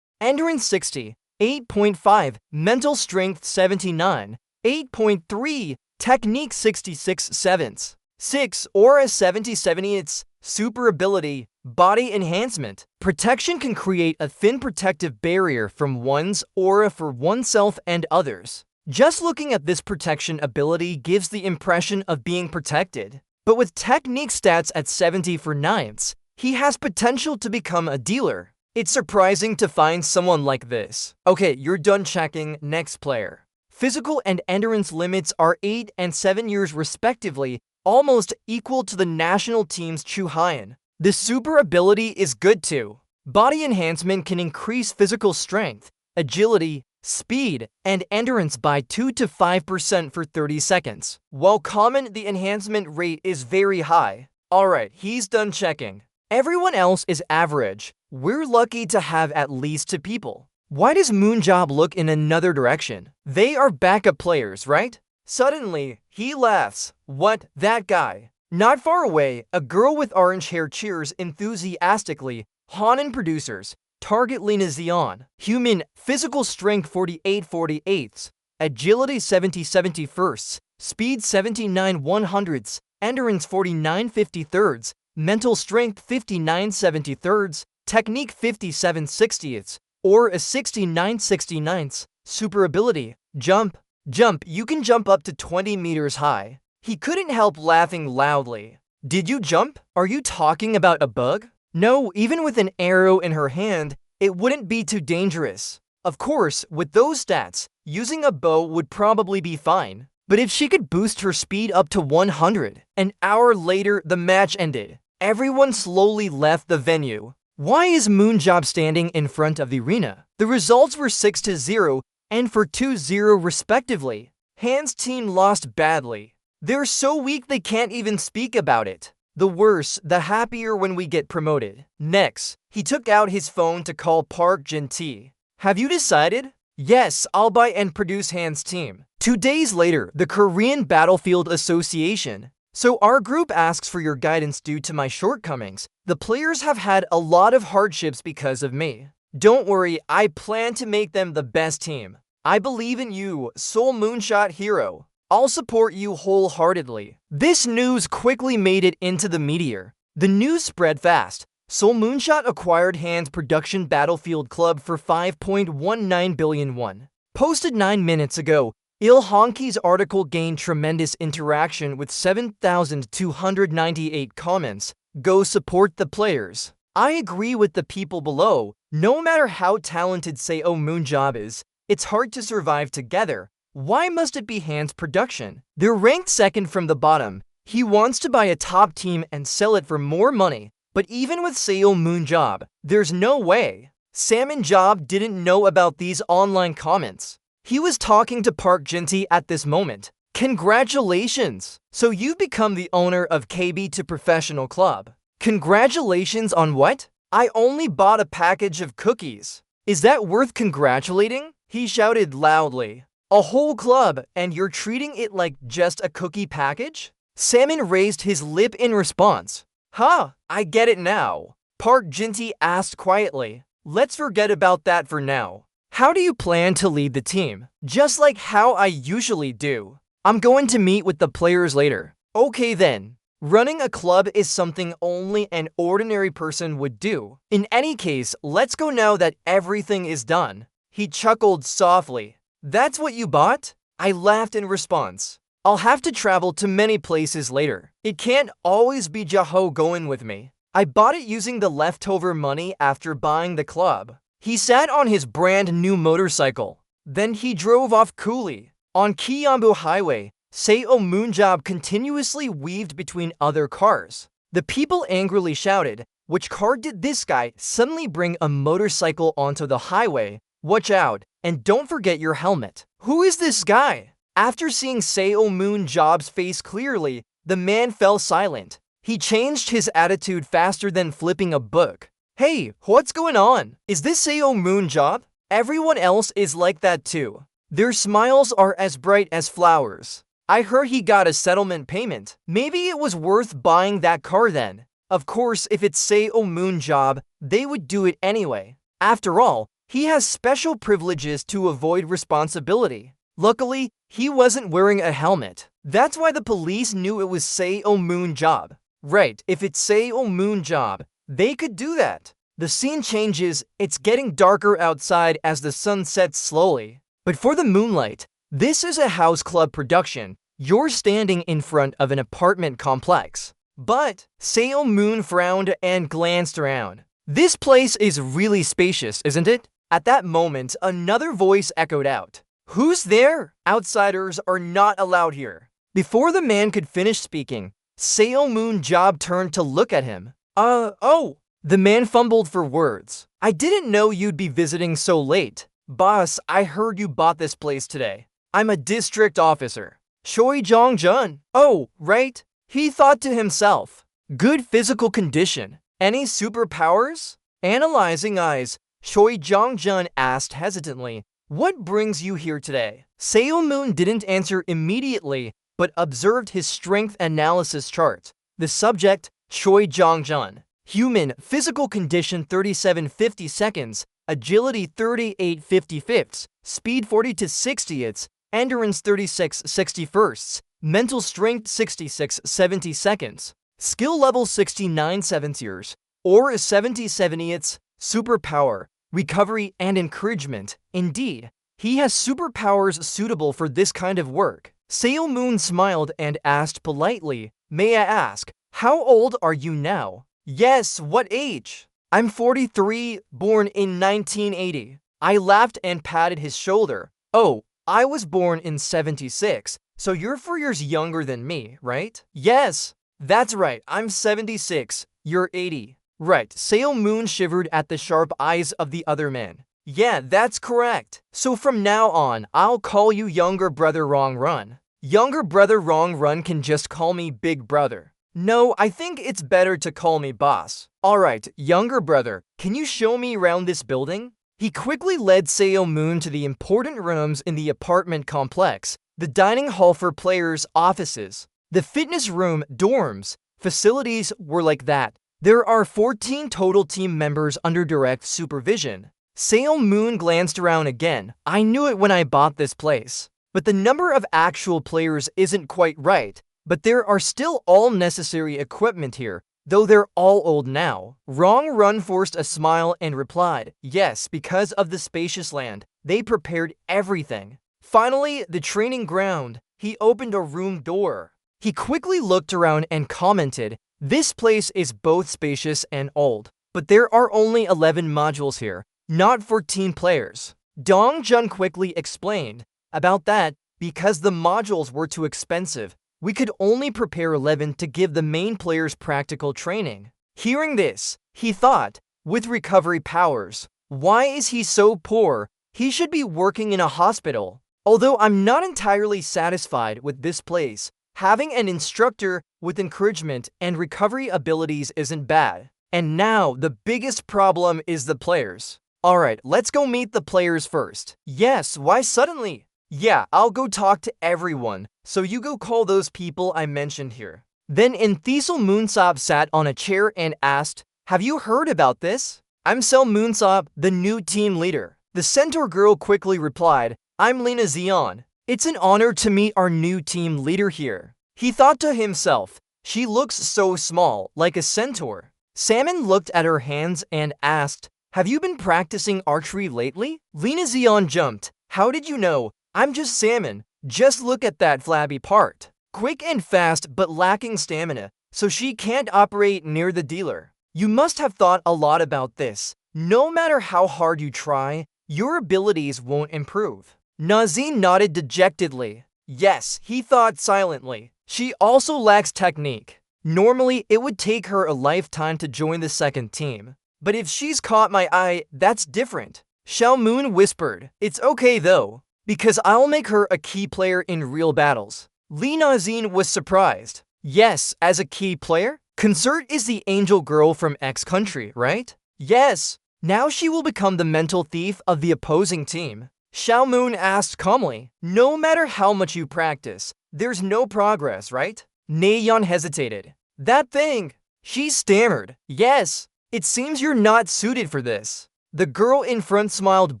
Endurance 60, 8.5, Mental Strength 79, 8.3, Technique 66 sevenths, 6, Aura 77 eighths, Super Ability, Body Enhancement. Protection can create a thin protective barrier from one's aura for oneself and others. Just looking at this protection ability gives the impression of being protected. But with Technique stats at 70 for ninths, he has potential to become a dealer. It's surprising to find someone like this. Okay, you're done checking. Next player. Physical and endurance limits are 8 and 7 years respectively, almost equal to the national team's Chu Hyun. The super ability is good too. Body enhancement can increase physical strength, agility, speed, and endurance by 2 to 5% for 30 seconds. While common, the enhancement rate is very high. Alright, he's done checking. Everyone else is average. We're lucky to have at least 2 people. Why does Moonjob look in another direction? They are backup players, right? Suddenly, he laughs. What? That guy? Not far away, a girl with orange hair cheers enthusiastically. Hanan producers. Target Lena Zion. Human, Physical Strength 48 48ths, Agility 70 71st, Speed 79 100ths, Endurance 49 53rds, Mental Strength 59 73rds, Technique 57 60ths, Aura 69 69ths, Super Ability, Jump. Jump, you can jump up to 20 meters high. He couldn't help laughing loudly. Did you jump? Are you talking about a bug? No, even with an arrow in her hand, it wouldn't be too dangerous. Of course, with those stats, using a bow would probably be fine. But if she could boost her speed up to 100, an hour later the match ended. Everyone slowly left the venue. Why is Moonjob standing in front of the arena? The results were 6-0 and for 2-0 respectively. Han's team lost badly. They're so weak they can't even speak about it. The worse, the happier when we get promoted. Next, he took out his phone to call Park Jin-tae. Have you decided? Yes, I'll buy and produce Han's team. 2 days later, the Korean Battlefield Association. So our group asks for your guidance due to my shortcomings. The players have had a lot of hardships because of me. Don't worry, I plan to make them the best team. I believe in you, Seoul Moonshot Hero. I'll support you wholeheartedly. This news quickly made it into the media. The news spread fast. Seoul Moonshot acquired Han's production Battlefield Club for 5.19 billion won. Posted 9 minutes ago, Il Honki's article gained tremendous interaction with 7,298 comments. Go support the players. I agree with the people below. No matter how talented Seo Moonjob is, it's hard to survive together. Why must it be Han's production? They're ranked second from the bottom. He wants to buy a top team and sell it for more money. But even with Seo Moonjob, there's no way. Salmon Job didn't know about these online comments. He was talking to Park Jin-tae at this moment. Congratulations! So you've become the owner of KB to Professional Club. Congratulations on what? I only bought a package of cookies. Is that worth congratulating? He shouted loudly. A whole club, and you're treating it like just a cookie package? Salmon raised his lip in response. Huh, I get it now. Park Jin-tae asked quietly. Let's forget about that for now. How do you plan to lead the team? Just like how I usually do. I'm going to meet with the players later. Okay then. Running a club is something only an ordinary person would do. In any case, let's go now that everything is done. He chuckled softly. That's what you bought? I laughed in response. I'll have to travel to many places later. It can't always be Jaho going with me. I bought it using the leftover money after buying the club. He sat on his brand new motorcycle. Then he drove off coolly. On Kiambu Highway, Seo Moonjob continuously weaved between other cars. The people angrily shouted, which car did this guy suddenly bring a motorcycle onto the highway? Watch out, and don't forget your helmet. Who is this guy? After seeing Seo Moon Job's face clearly, the man fell silent. He changed his attitude faster than flipping a book. Hey, what's going on? Is this Seo Moon Job? Everyone else is like that too. Their smiles are as bright as flowers. I heard he got a settlement payment. Maybe it was worth buying that car then. Of course, if it's Seo Moon Job, they would do it anyway. After all, he has special privileges to avoid responsibility. Luckily, he wasn't wearing a helmet. That's why the police knew it was Seo Moon Job. Right, if it's Seo Moon Job, they could do that. The scene changes, it's getting darker outside as the sun sets slowly. But for the moonlight, this is a house club production. You're standing in front of an apartment complex. But Seo Moon frowned and glanced around. This place is really spacious, isn't it? At that moment, another voice echoed out. Who's there? Outsiders are not allowed here. Before the man could finish speaking, Seo Moon Job turned to look at him. Oh. The man fumbled for words. I didn't know you'd be visiting so late. Boss, I heard you bought this place today. I'm a district officer. Choi Jong-jun. Oh, right. He thought to himself. Good physical condition. Any superpowers? Analyzing eyes, Choi Jong-jun asked hesitantly. What brings you here today? Seo Moon didn't answer immediately, but observed his strength analysis chart. The subject, Choi Jong-jun. Human, physical condition 3750 seconds, agility 38/55, speed 40 to 60ths, endurance 36/61, mental strength 66/70 seconds, skill level 69/70, or 70/70ths, superpower, recovery, and encouragement. Indeed, he has superpowers suitable for this kind of work. Seo Moon smiled and asked politely, May I ask, how old are you now? Yes, what age? I'm 43, born in 1980. I laughed and patted his shoulder. Oh, I was born in 76, so you're 4 years younger than me, right? Yes, that's right, I'm 76, you're 80. Right, Seo Moon shivered at the sharp eyes of the other man. Yeah, that's correct. So from now on, I'll call you younger brother Wrong Run. Younger brother Wrong Run can just call me Big Brother. No, I think it's better to call me boss. Alright, younger brother, can you show me around this building? He quickly led Seo Moon to the important rooms in the apartment complex, the dining hall for players' offices, the fitness room, dorms. Facilities were like that. There are 14 total team members under direct supervision. Seo Moon glanced around again. I knew it when I bought this place. But the number of actual players isn't quite right. But there are still all necessary equipment here, though they're all old now. Wrong Run forced a smile and replied, yes, because of the spacious land. They prepared everything. Finally, the training ground. He opened a room door. He quickly looked around and commented, this place is both spacious and old, but there are only 11 modules here, not 14 players. Dong Jun quickly explained, about that, because the modules were too expensive, we could only prepare 11 to give the main players practical training. Hearing this, he thought, with recovery powers, why is he so poor? He should be working in a hospital. Although I'm not entirely satisfied with this place, having an instructor with encouragement and recovery abilities isn't bad. And now, the biggest problem is the players. Alright, let's go meet the players first. Yes, why suddenly? Yeah, I'll go talk to everyone, so you go call those people I mentioned here. Then Enthisel Moonsop sat on a chair and asked, have you heard about this? I'm Sel Moonsop, the new team leader. The centaur girl quickly replied, I'm Lena Zion. It's an honor to meet our new team leader here. He thought to himself, she looks so small, like a centaur. Salmon looked at her hands and asked, have you been practicing archery lately? Lena Zion jumped. How did you know? I'm just Salmon. Just look at that flabby part. Quick and fast but lacking stamina, so she can't operate near the dealer. You must have thought a lot about this. No matter how hard you try, your abilities won't improve. Nazin nodded dejectedly. Yes, he thought silently. She also lacks technique. Normally, it would take her a lifetime to join the second team. But if she's caught my eye, that's different. Xiao Moon whispered. It's okay though. Because I'll make her a key player in real battles. Li Nazin was surprised. Yes, as a key player? Concert is the angel girl from X country, right? Yes. Now she will become the mental thief of the opposing team. Xiao Moon asked calmly. No matter how much you practice, there's no progress, right? Nayeon hesitated. That thing. She stammered. Yes. It seems you're not suited for this. The girl in front smiled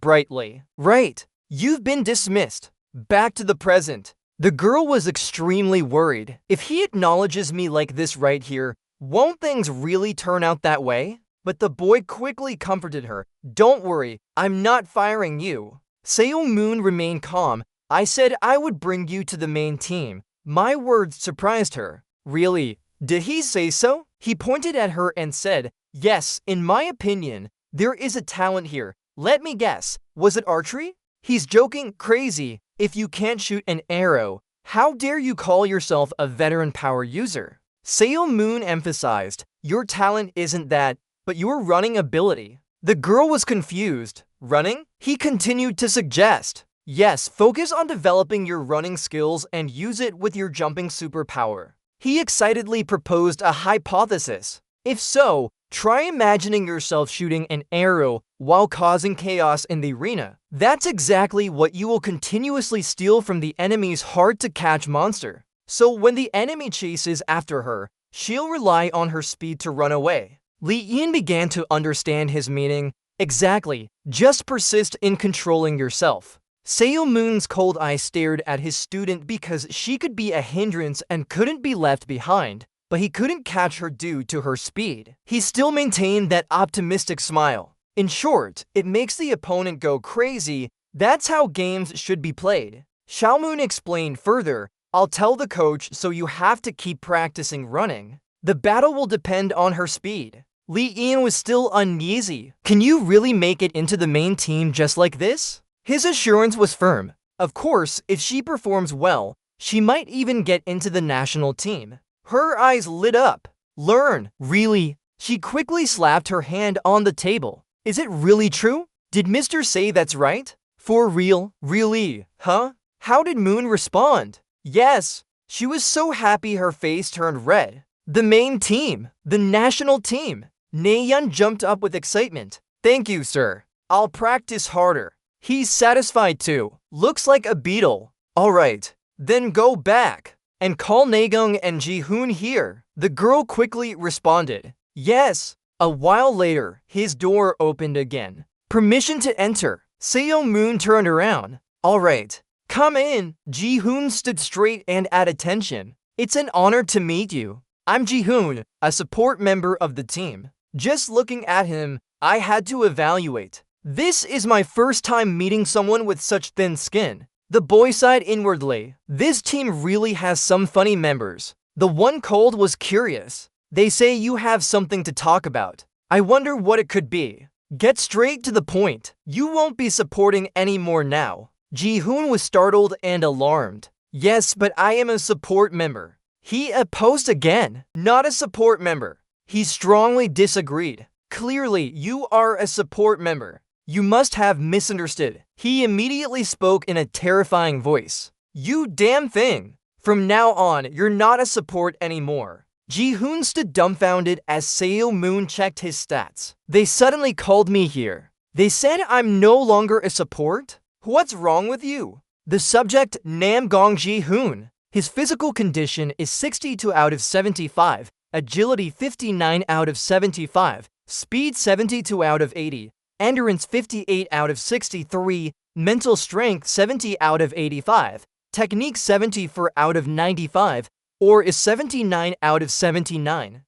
brightly. Right. You've been dismissed. Back to the present. The girl was extremely worried. If he acknowledges me like this right here, won't things really turn out that way? But the boy quickly comforted her. Don't worry, I'm not firing you. Seo Moon remained calm. I said I would bring you to the main team. My words surprised her. Really? Did he say so? He pointed at her and said, yes, in my opinion, there is a talent here. Let me guess, was it archery? He's joking crazy. If you can't shoot an arrow, how dare you call yourself a veteran power user? Seo Moon emphasized, your talent isn't that, but your running ability. The girl was confused. Running? He continued to suggest. Yes, focus on developing your running skills and use it with your jumping superpower. He excitedly proposed a hypothesis. If so, try imagining yourself shooting an arrow while causing chaos in the arena. That's exactly what you will continuously steal from the enemy's hard-to-catch monster. So when the enemy chases after her, she'll rely on her speed to run away. Li Yin began to understand his meaning. Exactly, just persist in controlling yourself. Seo Moon's cold eye stared at his student because she could be a hindrance and couldn't be left behind, but he couldn't catch her due to her speed. He still maintained that optimistic smile. In short, it makes the opponent go crazy. That's how games should be played. Xiao Moon explained further, I'll tell the coach so you have to keep practicing running. The battle will depend on her speed. Li Yin was still uneasy. Can you really make it into the main team just like this? His assurance was firm. Of course, if she performs well, she might even get into the national team. Her eyes lit up. Learn, really? She quickly slapped her hand on the table. Is it really true? Did Mr. say that's right? For real? Really? Huh? How did Moon respond? Yes. She was so happy her face turned red. The main team. The national team. Nayeon jumped up with excitement. Thank you, sir. I'll practice harder. He's satisfied too. Looks like a beetle. Alright, then go back and call Nagung and Ji-hoon here. The girl quickly responded. Yes. A while later, his door opened again. Permission to enter. Seo Moon turned around. Alright, come in. Ji-hoon stood straight and at attention. It's an honor to meet you. I'm Ji-hoon, a support member of the team. Just looking at him, I had to evaluate. This is my first time meeting someone with such thin skin. The boy sighed inwardly. This team really has some funny members. The one cold was curious. They say you have something to talk about. I wonder what it could be. Get straight to the point. You won't be supporting anymore now. Ji-hoon was startled and alarmed. Yes, but I am a support member. He opposed again. Not a support member. He strongly disagreed. Clearly, you are a support member. You must have misunderstood. He immediately spoke in a terrifying voice. You damn thing. From now on, you're not a support anymore. Ji-hoon stood dumbfounded as Seo Moon checked his stats. They suddenly called me here. They said I'm no longer a support? What's wrong with you? The subject, Namgong Ji-hoon. His physical condition is 62 out of 75, agility 59 out of 75, speed 72 out of 80, endurance 58 out of 63, mental strength 70 out of 85, technique 74 out of 95, or is 79 out of 79.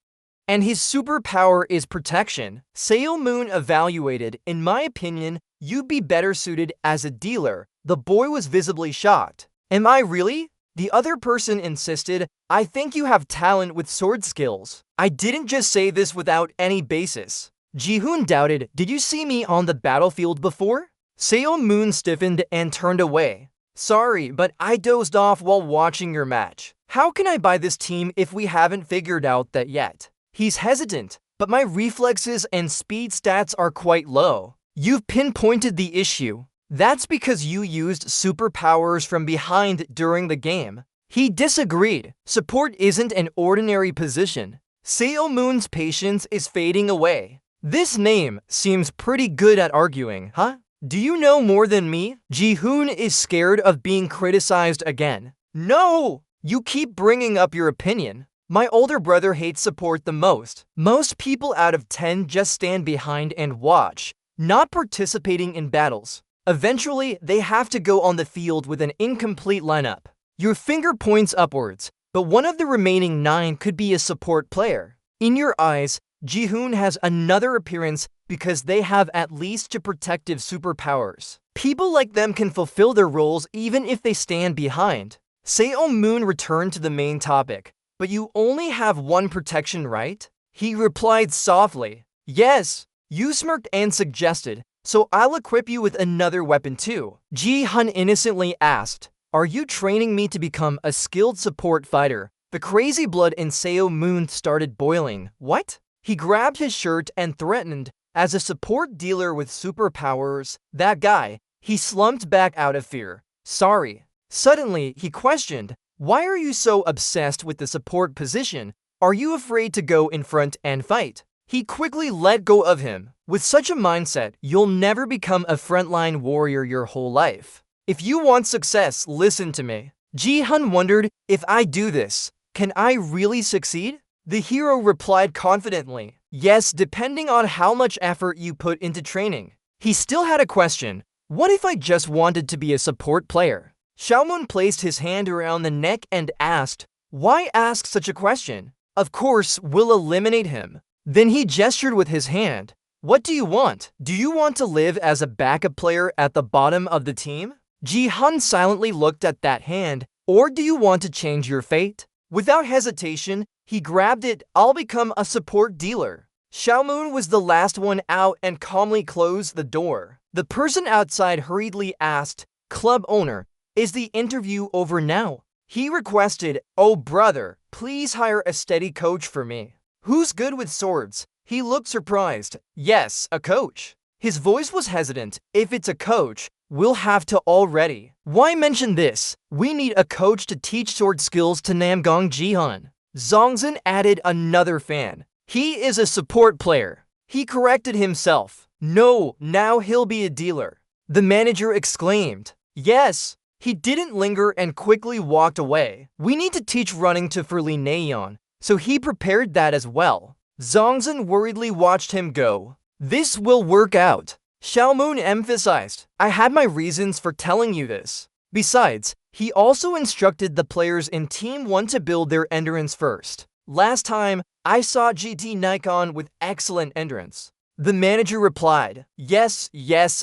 And his superpower is protection. Seo Moon evaluated, in my opinion, you'd be better suited as a dealer. The boy was visibly shocked. Am I really? The other person insisted, I think you have talent with sword skills. I didn't just say this without any basis. Ji-hoon doubted, did you see me on the battlefield before? Seo Moon stiffened and turned away. Sorry, but I dozed off while watching your match. How can I buy this team if we haven't figured out that yet? He's hesitant, but my reflexes and speed stats are quite low. You've pinpointed the issue. That's because you used superpowers from behind during the game. He disagreed. Support isn't an ordinary position. Seo-moon's patience is fading away. This name seems pretty good at arguing, huh? Do you know more than me? Ji-hoon is scared of being criticized again. No! You keep bringing up your opinion. My older brother hates support the most. Most people out of 10 just stand behind and watch, not participating in battles. Eventually, they have to go on the field with an incomplete lineup. Your finger points upwards, but one of the remaining 9 could be a support player. In your eyes, Ji-hoon has another appearance because they have at least 2 protective superpowers. People like them can fulfill their roles even if they stand behind. Seo-moon returned to the main topic. But you only have 1 protection, right? He replied softly. Yes. You smirked and suggested, so I'll equip you with another weapon too. Ji-hoon innocently asked, are you training me to become a skilled support fighter? The crazy blood in Seo-moon started boiling. What? He grabbed his shirt and threatened, as a support dealer with superpowers, that guy. He slumped back out of fear. Sorry. Suddenly, he questioned, why are you so obsessed with the support position? Are you afraid to go in front and fight? He quickly let go of him. With such a mindset, you'll never become a frontline warrior your whole life. If you want success, listen to me. Ji-hoon wondered, if I do this, can I really succeed? The hero replied confidently, yes, depending on how much effort you put into training. He still had a question. What if I just wanted to be a support player? Seo-moon placed his hand around the neck and asked, why ask such a question? Of course, we'll eliminate him. Then he gestured with his hand. What do you want? Do you want to live as a backup player at the bottom of the team? Ji-hoon silently looked at that hand. Or do you want to change your fate? Without hesitation, he grabbed it. I'll become a support dealer. Seo-moon was the last one out and calmly closed the door. The person outside hurriedly asked, club owner, is the interview over now? He requested, oh brother, please hire a steady coach for me. Who's good with swords? He looked surprised. Yes, a coach. His voice was hesitant. If it's a coach, we'll have to already. Why mention this? We need a coach to teach sword skills to Namgang Ji-hoon. Zongzhen added another fan. He is a support player. He corrected himself. No, now he'll be a dealer. The manager exclaimed. Yes. He didn't linger and quickly walked away. We need to teach running to Furli Nayeon, so he prepared that as well. Zongzhen worriedly watched him go. This will work out. Seo-moon emphasized, I had my reasons for telling you this. Besides, he also instructed the players in Team 1 to build their endurance first. Last time, I saw GT Nikon with excellent endurance. The manager replied, yes,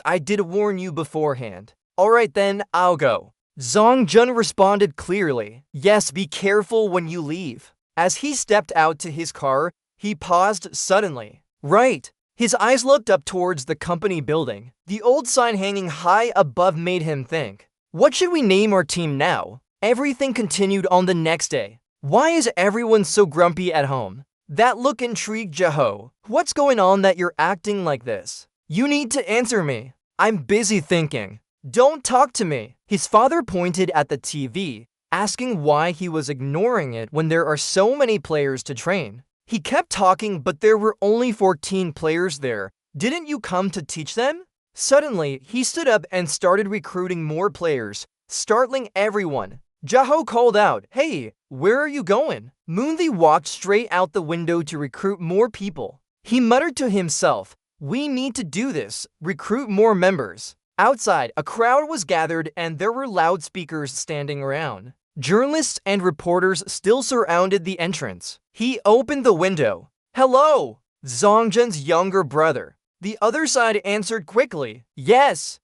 I did warn you beforehand. Alright then, I'll go. Zongzhen responded clearly, yes, be careful when you leave. As he stepped out to his car, he paused suddenly. Right. His eyes looked up towards the company building. The old sign hanging high above made him think, what should we name our team now? Everything continued on the next day. Why is everyone so grumpy at home? That look intrigued Jaho. What's going on that you're acting like this? You need to answer me. I'm busy thinking. Don't talk to me. His father pointed at the TV, asking why he was ignoring it when there are so many players to train. He kept talking, but there were only 14 players there. Didn't you come to teach them? Suddenly, he stood up and started recruiting more players, startling everyone. Jaho called out, hey, where are you going? Moonli walked straight out the window to recruit more people. He muttered to himself, we need to do this, recruit more members. Outside, a crowd was gathered and there were loudspeakers standing around. Journalists and reporters still surrounded the entrance. He opened the window. Hello! Zongzhen's younger brother. The other side answered quickly. Yes.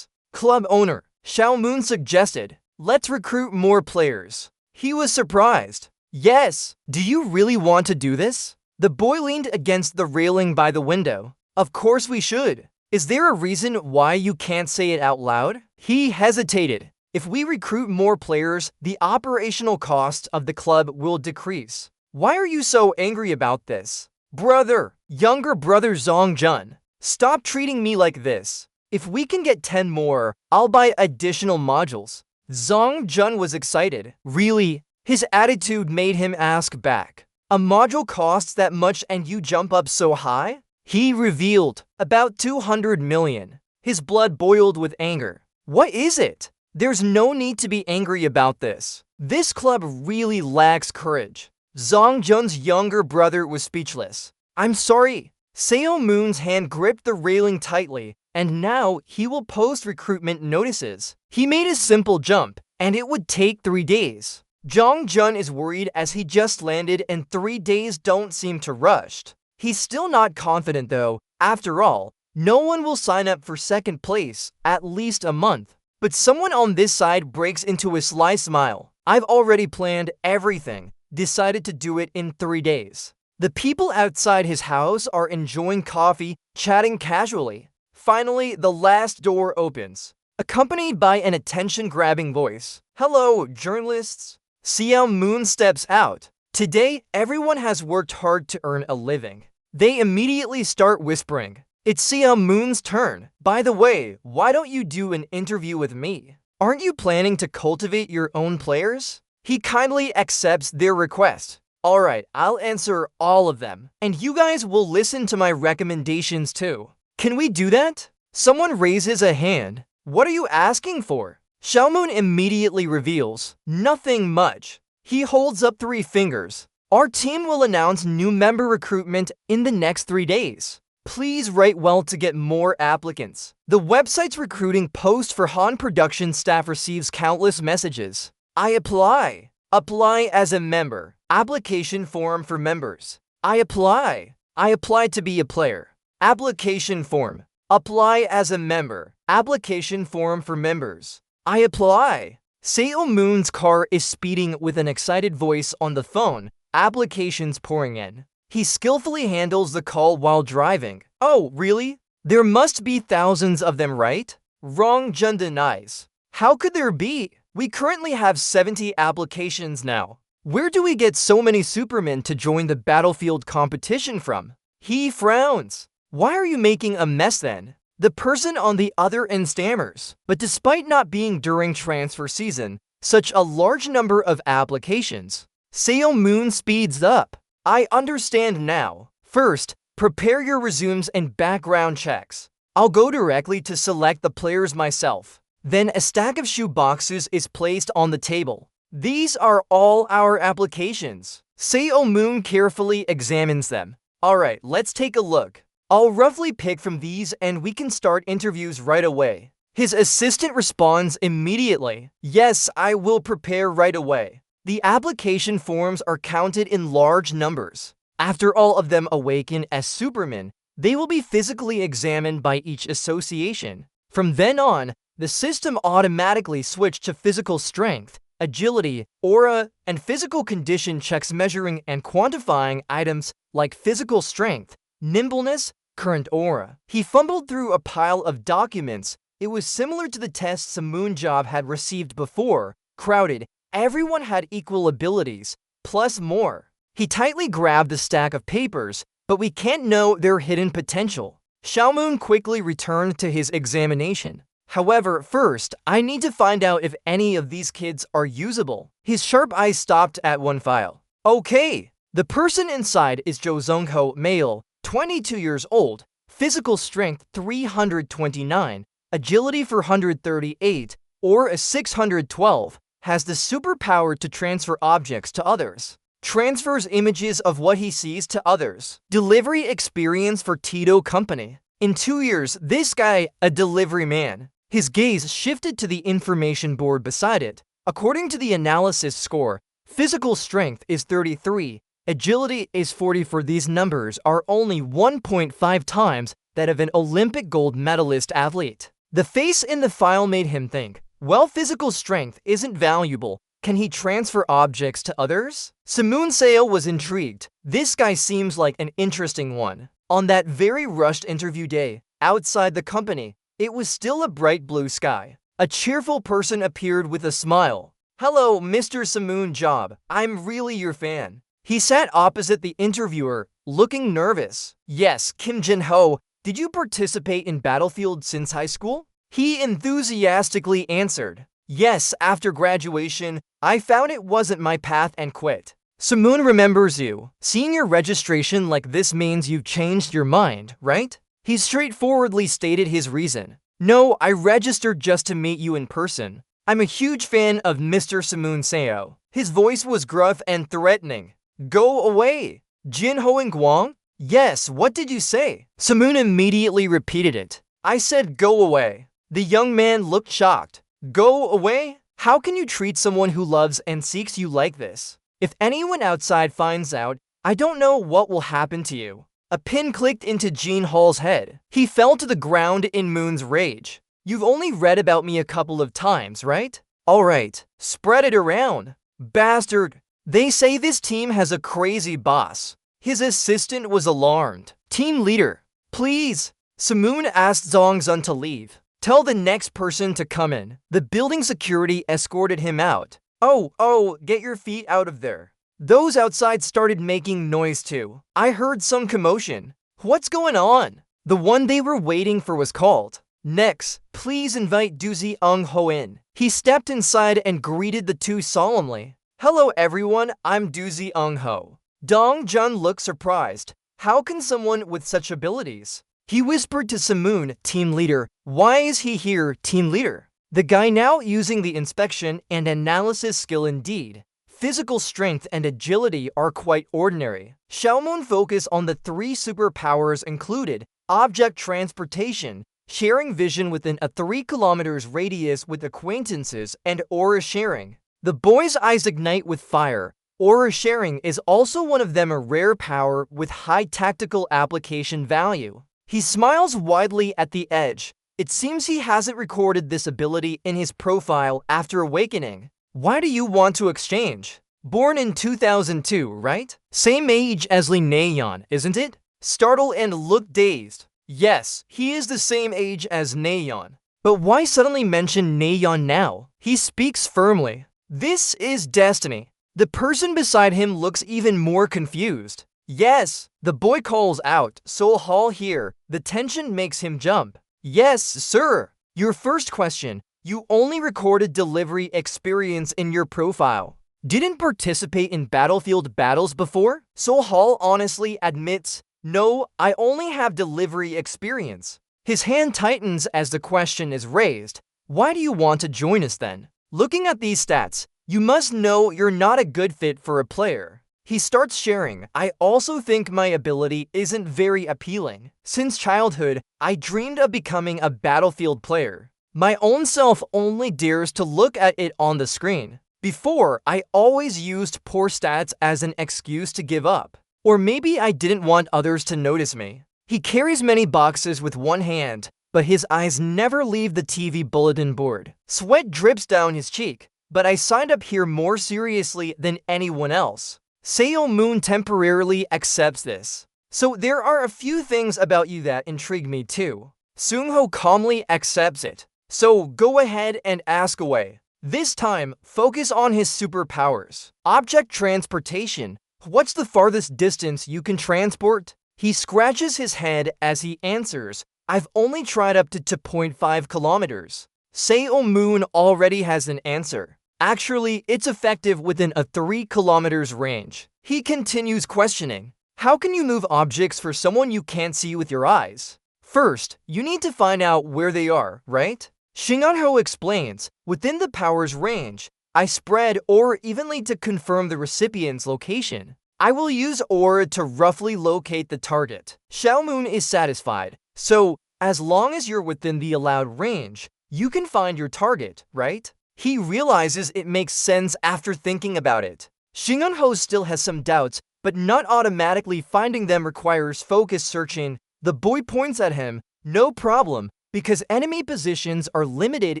Club owner, Seo-moon suggested. Let's recruit more players. He was surprised. Yes. Do you really want to do this? The boy leaned against the railing by the window. Of course we should. Is there a reason why you can't say it out loud? He hesitated. If we recruit more players, the operational cost of the club will decrease. Why are you so angry about this? Brother, younger brother Zongzhen, stop treating me like this. If we can get 10 more, I'll buy additional modules. Zhang Jun was excited. Really? His attitude made him ask back. A module costs that much and you jump up so high? He revealed, about 200 million. His blood boiled with anger. What is it? There's no need to be angry about this. This club really lacks courage. Zhang Jun's younger brother was speechless. I'm sorry. Seo Moon's hand gripped the railing tightly, and now he will post recruitment notices. He made a simple jump, and it would take 3 days. Zhang Jun is worried as he just landed and 3 days don't seem to rushed. He's still not confident though. After all, no one will sign up for second place at least a month. But someone on this side breaks into a sly smile. I've already planned everything, decided to do it in 3 days. The people outside his house are enjoying coffee, chatting casually. Finally, the last door opens, accompanied by an attention-grabbing voice. Hello, journalists. Seo Moon steps out. Today, everyone has worked hard to earn a living. They immediately start whispering. It's Seo Moon's turn. By the way, why don't you do an interview with me? Aren't you planning to cultivate your own players? He kindly accepts their request. Alright, I'll answer all of them. And you guys will listen to my recommendations too. Can we do that? Someone raises a hand. What are you asking for? Xiaomoon immediately reveals, nothing much. He holds up 3 fingers. Our team will announce new member recruitment in the next 3 days. Please write well to get more applicants. The website's recruiting post for Han production staff receives countless messages. I apply. Apply as a member. Application form for members. I apply. I apply to be a player. Application form. Apply as a member. Application form for members. I apply. Seo Moon's car is speeding with an excited voice on the phone, applications pouring in. He skillfully handles the call while driving. Oh, really? There must be thousands of them, right? Rong Jun denies. How could there be? We currently have 70 applications now. Where do we get so many Supermen to join the battlefield competition from? He frowns. Why are you making a mess then? The person on the other end stammers. But despite not being during transfer season, such a large number of applications, Seo Moon speeds up. I understand now. First, prepare your resumes and background checks. I'll go directly to select the players myself. Then a stack of shoe boxes is placed on the table. These are all our applications. Seo Moon carefully examines them. Alright, let's take a look. I'll roughly pick from these and we can start interviews right away. His assistant responds immediately. Yes, I will prepare right away. The application forms are counted in large numbers. After all of them awaken as Supermen, they will be physically examined by each association. From then on, the system automatically switched to physical strength, agility, aura, and physical condition checks measuring and quantifying items like physical strength, nimbleness, current aura. He fumbled through a pile of documents. It was similar to the tests a moon job had received before. Crowded, everyone had equal abilities, plus more. He tightly grabbed the stack of papers, but we can't know their hidden potential. Xiaomoon quickly returned to his examination. However, first, I need to find out if any of these kids are usable. His sharp eyes stopped at one file. Okay, the person inside is Jo Zongho, male, 22 years old, physical strength 329, agility 438, or a 612, has the superpower to transfer objects to others. Transfers images of what he sees to others. Delivery experience for Tito Company. In 2 years, this guy, a delivery man. His gaze shifted to the information board beside it. According to the analysis score, physical strength is 33, agility is 44. These numbers are only 1.5 times that of an Olympic gold medalist athlete. The face in the file made him think, well, physical strength isn't valuable. Can he transfer objects to others? Seo Moon was intrigued. This guy seems like an interesting one. On that very rushed interview day, outside the company, it was still a bright blue sky. A cheerful person appeared with a smile. Hello, Mr. Seo Moon Job. I'm really your fan. He sat opposite the interviewer, looking nervous. Yes, Kim Jin-ho, Did you participate in Battlefield since high school? He enthusiastically answered, yes, after graduation, I found it wasn't my path and quit. Samoon remembers you. Seeing your registration like this means you've changed your mind, right? He straightforwardly stated his reason. No, I registered just to meet you in person. I'm a huge fan of Mr. Samoon Seo. His voice was gruff and threatening. Go away! Jin Ho and Guang? Yes, what did you say? Samoon immediately repeated it. I said go away. The young man looked shocked. Go away? How can you treat someone who loves and seeks you like this? If anyone outside finds out, I don't know what will happen to you. A pin clicked into Jin Ho's head. He fell to the ground in Moon's rage. You've only read about me a couple of times, right? Alright, spread it around. Bastard. They say this team has a crazy boss. His assistant was alarmed. Team leader, please. Samoon asked Zongzun to leave. Tell the next person to come in. The building security escorted him out. Oh, get your feet out of there. Those outside started making noise too. I heard some commotion. What's going on? The one they were waiting for was called. Next, please invite Duzi Ung Ho in. He stepped inside and greeted the two solemnly. Hello everyone, I'm Duzi Ung Ho. Dong Jun looked surprised. How can someone with such abilities? He whispered to Samoon, team leader. Why is he here, team leader? The guy now using the inspection and analysis skill indeed. Physical strength and agility are quite ordinary. Xiaomon focus on the 3 superpowers included object transportation, sharing vision within a 3 kilometers radius with acquaintances, and aura sharing. The boy's eyes ignite with fire. Aura sharing is also one of them, a rare power with high tactical application value. He smiles widely at the edge. It seems he hasn't recorded this ability in his profile after awakening. Why do you want to exchange? Born in 2002, right? Same age as Li Neiyan, isn't it? Startle and look dazed. Yes, he is the same age as Neiyan. But why suddenly mention Neiyan now? He speaks firmly. This is destiny. The person beside him looks even more confused. Yes, the boy calls out, Seoul Hall here. The tension makes him jump. Yes, sir. Your first question. You only recorded delivery experience in your profile. Didn't participate in battlefield battles before? Seoul Hall honestly admits, no, I only have delivery experience. His hand tightens as the question is raised. Why do you want to join us then? Looking at these stats, you must know you're not a good fit for a player. He starts sharing. I also think my ability isn't very appealing. Since childhood, I dreamed of becoming a battlefield player. My own self only dares to look at it on the screen. Before, I always used poor stats as an excuse to give up. Or maybe I didn't want others to notice me. He carries many boxes with one hand, but his eyes never leave the TV bulletin board. Sweat drips down his cheek, but I signed up here more seriously than anyone else. Seo Moon temporarily accepts this. So there are a few things about you that intrigue me too. Seung-ho calmly accepts it. So go ahead and ask away. This time, focus on his superpowers. Object transportation. What's the farthest distance you can transport? He scratches his head as he answers, I've only tried up to 2.5 kilometers. Seo Moon already has an answer. Actually, it's effective within a 3 kilometers range. He continues questioning. How can you move objects for someone you can't see with your eyes? First, you need to find out where they are, right? Shinganho explains, within the power's range, I spread aura evenly to confirm the recipient's location. I will use aura to roughly locate the target. Xiaomoon is satisfied. So, as long as you're within the allowed range, you can find your target, right? He realizes it makes sense after thinking about it. Shinganho still has some doubts, but not automatically finding them requires focused searching. The boy points at him, no problem, because enemy positions are limited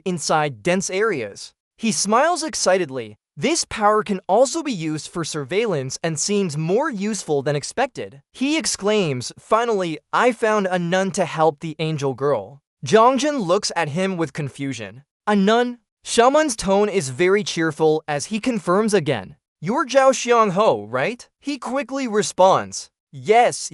inside dense areas. He smiles excitedly. This power can also be used for surveillance and seems more useful than expected. He exclaims, finally, I found a nun to help the angel girl. Jongjin looks at him with confusion. A nun? Xiaoman's tone is very cheerful as he confirms again. You're Zhao Xiangho, right? He quickly responds. Yes.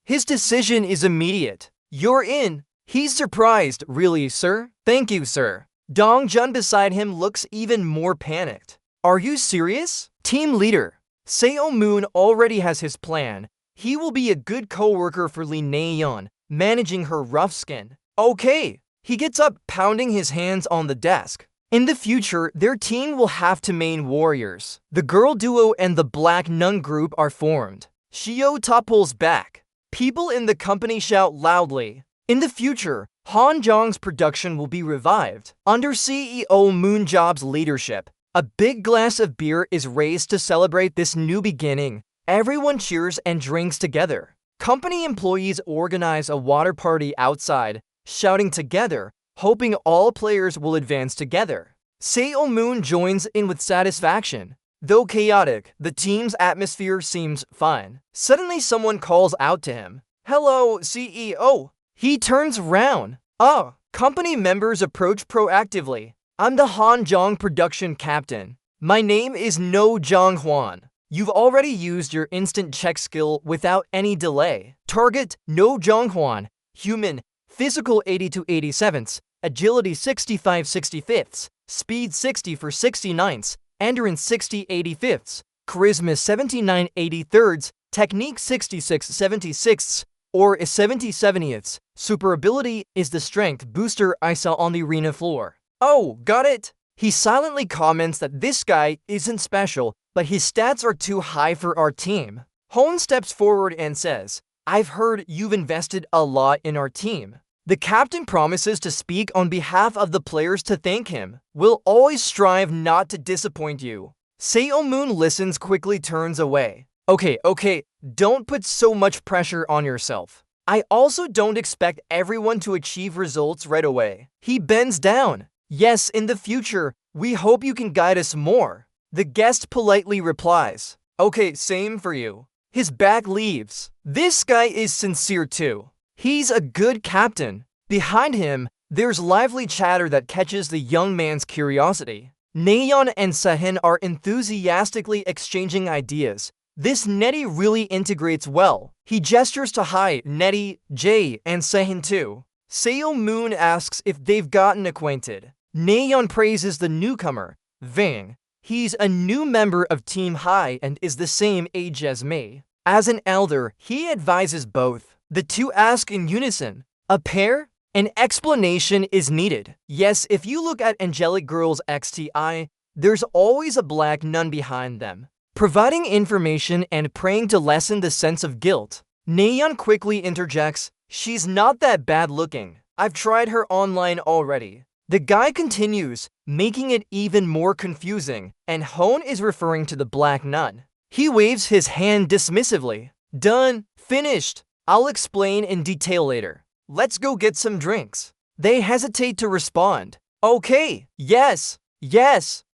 His decision is immediate. You're in. He's surprised. Really, sir? Thank you, sir. Dong Jun beside him looks even more panicked. Are you serious? Team leader. Seo Moon already has his plan. He will be a good co-worker for Lee Naeyeon, managing her rough skin. Okay. He gets up, pounding his hands on the desk. In the future, their team will have to main warriors. The girl duo and the Black Nun group are formed. Shio topples back. People in the company shout loudly. In the future, Han Jong's production will be revived. Under CEO Moon Job's leadership, a big glass of beer is raised to celebrate this new beginning. Everyone cheers and drinks together. Company employees organize a water party outside, shouting together, hoping all players will advance together. Seo Moon joins in with satisfaction. Though chaotic, the team's atmosphere seems fine. Suddenly someone calls out to him. Hello, CEO. He turns around. Oh, company members approach proactively. I'm the Han Jong production captain. My name is No Jong Hwan. You've already used your instant check skill without any delay. Target No Jong Hwan. Human. Physical 80 to 87ths. Agility 65 65ths. Speed 60 for 69ths. Endurance 60 85ths. Charisma 79 83rds. Technique 66 76ths. Or 70 70ths. Super ability is the strength booster I saw on the arena floor. Oh, got it? He silently comments that this guy isn't special, but his stats are too high for our team. Hone steps forward and says, I've heard you've invested a lot in our team. The captain promises to speak on behalf of the players to thank him. We'll always strive not to disappoint you. Seo Moon listens, quickly turns away. Okay, don't put so much pressure on yourself. I also don't expect everyone to achieve results right away. He bends down. Yes, in the future, we hope you can guide us more. The guest politely replies. Okay, same for you. His back leaves. This guy is sincere too. He's a good captain. Behind him, there's lively chatter that catches the young man's curiosity. Naeyeon and Sehun are enthusiastically exchanging ideas. This Nettie really integrates well. He gestures to Hai, Nettie, Jae, and Sehun too. Seo Moon asks if they've gotten acquainted. Naeyeon praises the newcomer, Vang. He's a new member of Team Hai and is the same age as me. As an elder, he advises both. The two ask in unison, a pair? An explanation is needed. Yes, if you look at Angelic Girls XTI, there's always a black nun behind them, providing information and praying to lessen the sense of guilt. Naeyeon quickly interjects, she's not that bad looking. I've tried her online already. The guy continues, making it even more confusing, and Hone is referring to the black nun. He waves his hand dismissively. Done. Finished. I'll explain in detail later. Let's go get some drinks. They hesitate to respond. Okay. Yes.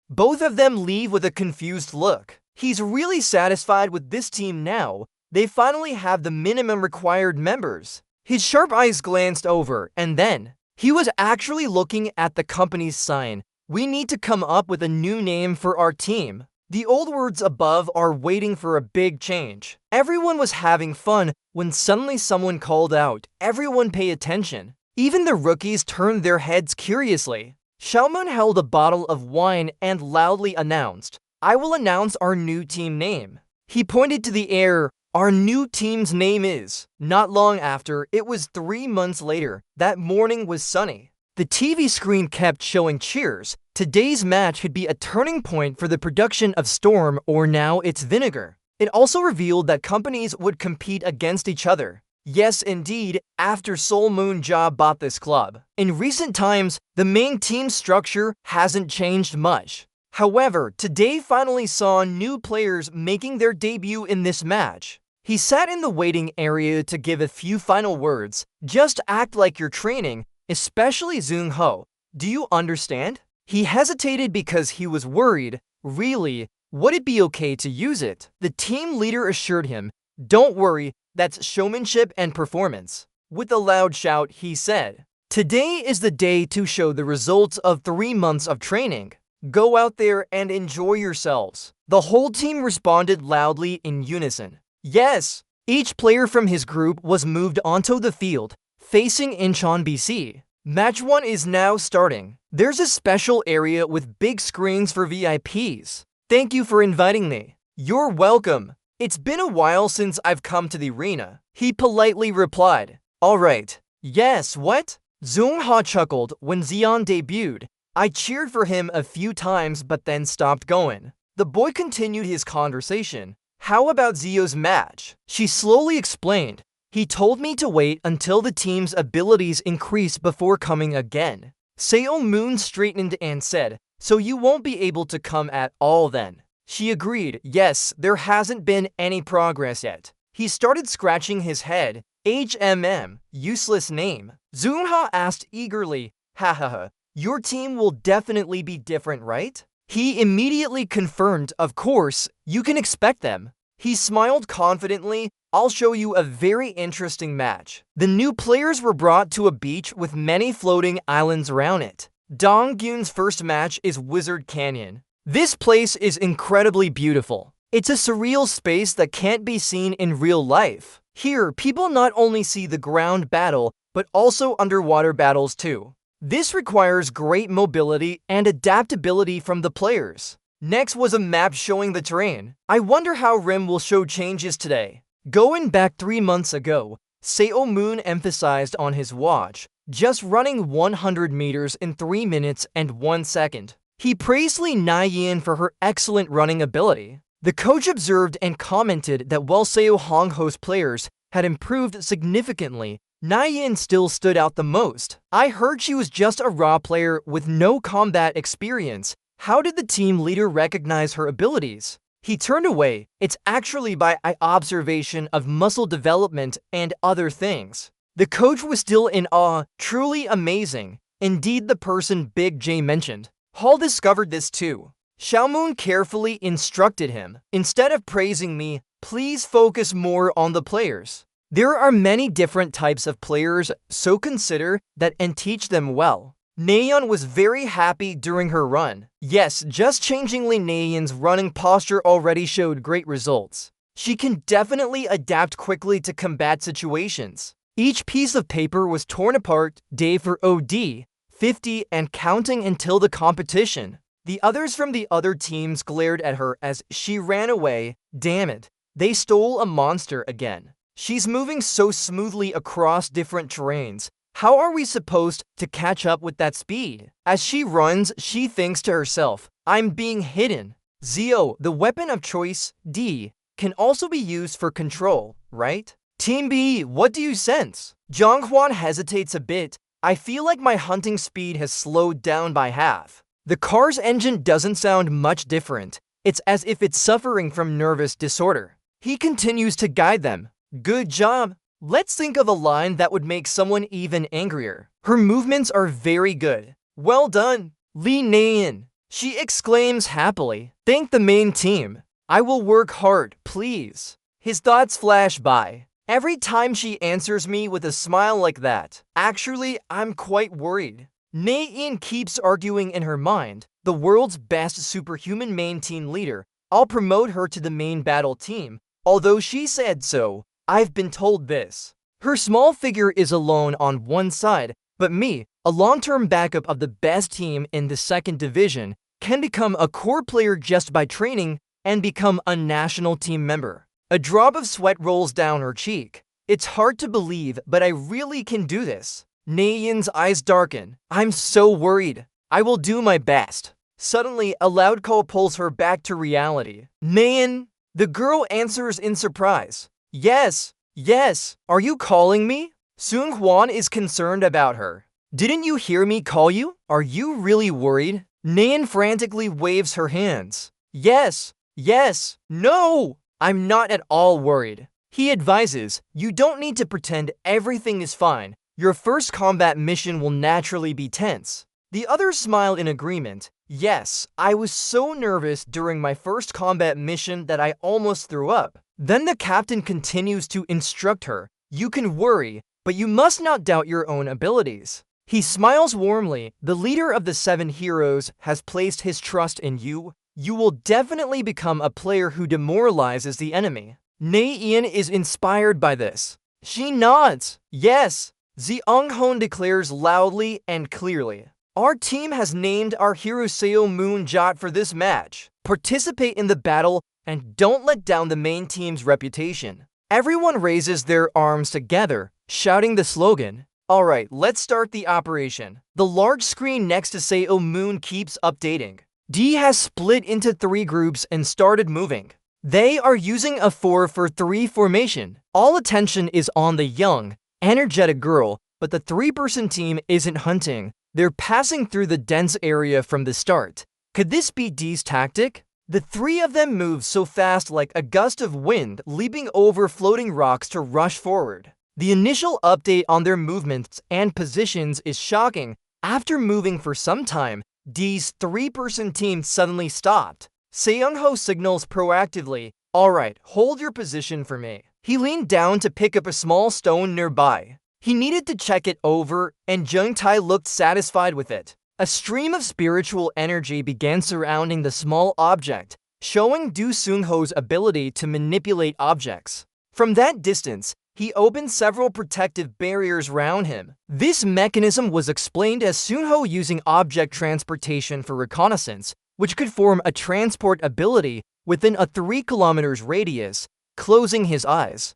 Both of them leave with a confused look. He's really satisfied with this team now. They finally have the minimum required members. His sharp eyes glanced over, and then he was actually looking at the company's sign. We need to come up with a new name for our team. The old words above are waiting for a big change. Everyone was having fun when suddenly someone called out, everyone pay attention. Even the rookies turned their heads curiously. Xiaomun held a bottle of wine and loudly announced, I will announce our new team name. He pointed to the air. Our new team's name is. Not long after, it was 3 months later. That morning was sunny. The TV screen kept showing cheers. Today's match could be a turning point for the production of Storm, or now it's Vinegar. It also revealed that companies would compete against each other. Yes, indeed, after Seoul Moon Ja bought this club. In recent times, the main team structure hasn't changed much. However, today finally saw new players making their debut in this match. He sat in the waiting area to give a few final words. Just act like you're training, especially Zung Ho. Do you understand? He hesitated because he was worried. Really, would it be okay to use it? The team leader assured him, don't worry, that's showmanship and performance. With a loud shout, he said, today is the day to show the results of 3 months of training. Go out there and enjoy yourselves. The whole team responded loudly in unison. Yes! Each player from his group was moved onto the field. facing Incheon BC. Match 1 is now starting. There's a special area with big screens for VIPs. Thank you for inviting me. You're welcome. It's been a while since I've come to the arena. He politely replied. Alright. Yes, what? Zung-ha chuckled when Zeon debuted. I cheered for him a few times but then stopped going. The boy continued his conversation. How about Zio's match? She slowly explained. He told me to wait until the team's abilities increase before coming again. Seo Moon straightened and said, so you won't be able to come at all then? She agreed, yes, there hasn't been any progress yet. He started scratching his head. Useless name. Zung-ha asked eagerly, hahaha, your team will definitely be different, right? He immediately confirmed, of course, you can expect them. He smiled confidently. I'll show you a very interesting match. The new players were brought to a beach with many floating islands around it. Donggyun's first match is Wizard Canyon. This place is incredibly beautiful. It's a surreal space that can't be seen in real life. Here, people not only see the ground battle, but also underwater battles too. This requires great mobility and adaptability from the players. Next was a map showing the terrain. I wonder how Rim will show changes today. Going back 3 months ago, Seo Moon emphasized on his watch, just running 100 meters in 3 minutes and 1 second. He praised Lee Na-yin for her excellent running ability. The coach observed and commented that while Seo Hongho's players had improved significantly, Na-yin still stood out the most. I heard she was just a raw player with no combat experience. How did the team leader recognize her abilities? He turned away. It's actually by observation of muscle development and other things. The coach was still in awe. Truly amazing. Indeed, the person Big J mentioned. Hall discovered this too. Xiaomoon carefully instructed him. Instead of praising me, please focus more on the players. There are many different types of players, so consider that and teach them well. Nayeon was very happy during her run. Yes, just changing Lee Na-yin's running posture already showed great results. She can definitely adapt quickly to combat situations. Each piece of paper was torn apart, day for OD, 50 and counting until the competition. The others from the other teams glared at her as she ran away. Damn it, they stole a monster again. She's moving so smoothly across different terrains. How are we supposed to catch up with that speed? As she runs, she thinks to herself, I'm being hidden. Zio, the weapon of choice, D, can also be used for control, right? Team B, what do you sense? Jonghwan hesitates a bit. I feel like my hunting speed has slowed down by half. The car's engine doesn't sound much different. It's as if it's suffering from nervous disorder. He continues to guide them. Good job. Let's think of a line that would make someone even angrier. Her movements are very good. Well done, Lee Na-yin. She exclaims happily. Thank the main team. I will work hard, please. His thoughts flash by. Every time she answers me with a smile like that. Actually, I'm quite worried. Na-yin keeps arguing in her mind. The world's best superhuman main team leader. I'll promote her to the main battle team. Although she said so, I've been told this. Her small figure is alone on one side, but me, a long-term backup of the best team in the second division, can become a core player just by training and become a national team member. A drop of sweat rolls down her cheek. It's hard to believe, but I really can do this. Na-yin's eyes darken. I'm so worried. I will do my best. Suddenly, a loud call pulls her back to reality. Na-yin? The girl answers in surprise. Yes, yes, are you calling me? Seung-hwan is concerned about her. Didn't you hear me call you? Are you really worried? Na-yin frantically waves her hands. Yes, yes, no! I'm not at all worried. He advises, you don't need to pretend everything is fine. Your first combat mission will naturally be tense. The others smiled in agreement. Yes, I was so nervous during my first combat mission that I almost threw up. Then the captain continues to instruct her. You can worry, but you must not doubt your own abilities. He smiles warmly. The leader of the 7 heroes has placed his trust in you. You will definitely become a player who demoralizes the enemy. Na-yin is inspired by this. She nods. Yes. Zeonghon declares loudly and clearly. Our team has named our hero Seo Moon-jat for this match. Participate in the battle and don't let down the main team's reputation. Everyone raises their arms together, shouting the slogan. Alright, let's start the operation. The large screen next to Seo Moon keeps updating. D has split into 3 groups and started moving. They are using a 4-for-3 formation. All attention is on the young, energetic girl, but the 3-person team isn't hunting. They're passing through the dense area from the start. Could this be D's tactic? The 3 of them move so fast like a gust of wind, leaping over floating rocks to rush forward. The initial update on their movements and positions is shocking. After moving for some time, D's 3-person team suddenly stopped. Seungho signals proactively, "Alright, hold your position for me." He leaned down to pick up a small stone nearby. He needed to check it over, and Jung Tai looked satisfied with it. A stream of spiritual energy began surrounding the small object, showing Du Seungho's ability to manipulate objects. From that distance, he opened several protective barriers around him. This mechanism was explained as Seungho using object transportation for reconnaissance, which could form a transport ability within a 3 kilometers radius, closing his eyes.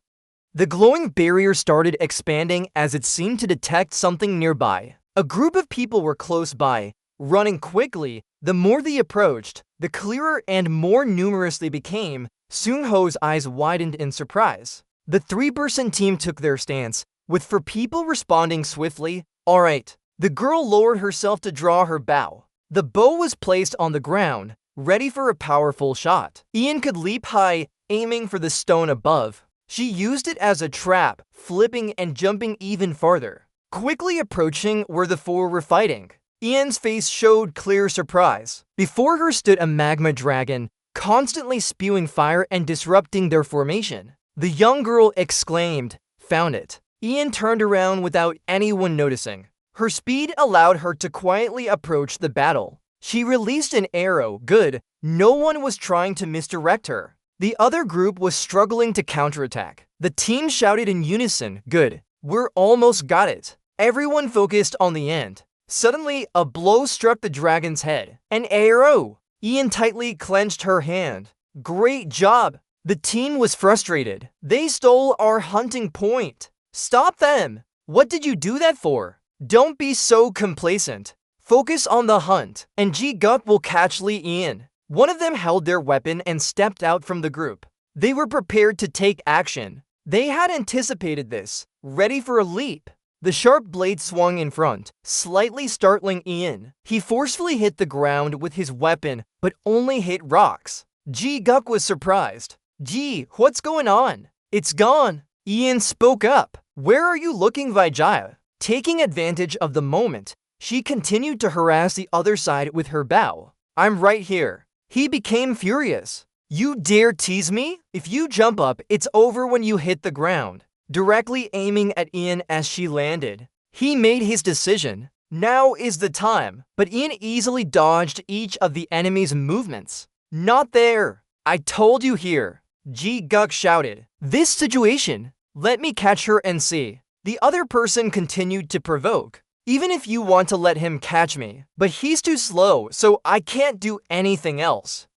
The glowing barrier started expanding as it seemed to detect something nearby. A group of people were close by, running quickly. The more they approached, the clearer and more numerous they became. Seungho's eyes widened in surprise. The 3-person team took their stance, with 4 people responding swiftly. Alright. The girl lowered herself to draw her bow. The bow was placed on the ground, ready for a powerful shot. Ian could leap high, aiming for the stone above. She used it as a trap, flipping and jumping even farther. Quickly approaching where the 4 were fighting. Ian's face showed clear surprise. Before her stood a magma dragon, constantly spewing fire and disrupting their formation. The young girl exclaimed, "Found it." Ian turned around without anyone noticing. Her speed allowed her to quietly approach the battle. She released an arrow. Good. No one was trying to misdirect her. The other group was struggling to counterattack. The team shouted in unison, "Good. We're almost got it." Everyone focused on the end. Suddenly, a blow struck the dragon's head. An arrow! Ian tightly clenched her hand. Great job! The team was frustrated. They stole our hunting point. Stop them! What did you do that for? Don't be so complacent. Focus on the hunt, and Ji-guk will catch Lee Ian. One of them held their weapon and stepped out from the group. They were prepared to take action. They had anticipated this, ready for a leap. The sharp blade swung in front, slightly startling Ian. He forcefully hit the ground with his weapon, but only hit rocks. Ji-guk was surprised. "Ji, what's going on?" "It's gone." Ian spoke up. "Where are you looking, Vijaya?" Taking advantage of the moment, she continued to harass the other side with her bow. "I'm right here." He became furious. "You dare tease me? If you jump up, it's over when you hit the ground." Directly aiming at Ian as she landed. He made his decision. Now is the time. But Ian easily dodged each of the enemy's movements. "Not there. I told you here." Ji-guk shouted. "This situation. Let me catch her and see." The other person continued to provoke. "Even if you want to let him catch me, but he's too slow, so I can't do anything else."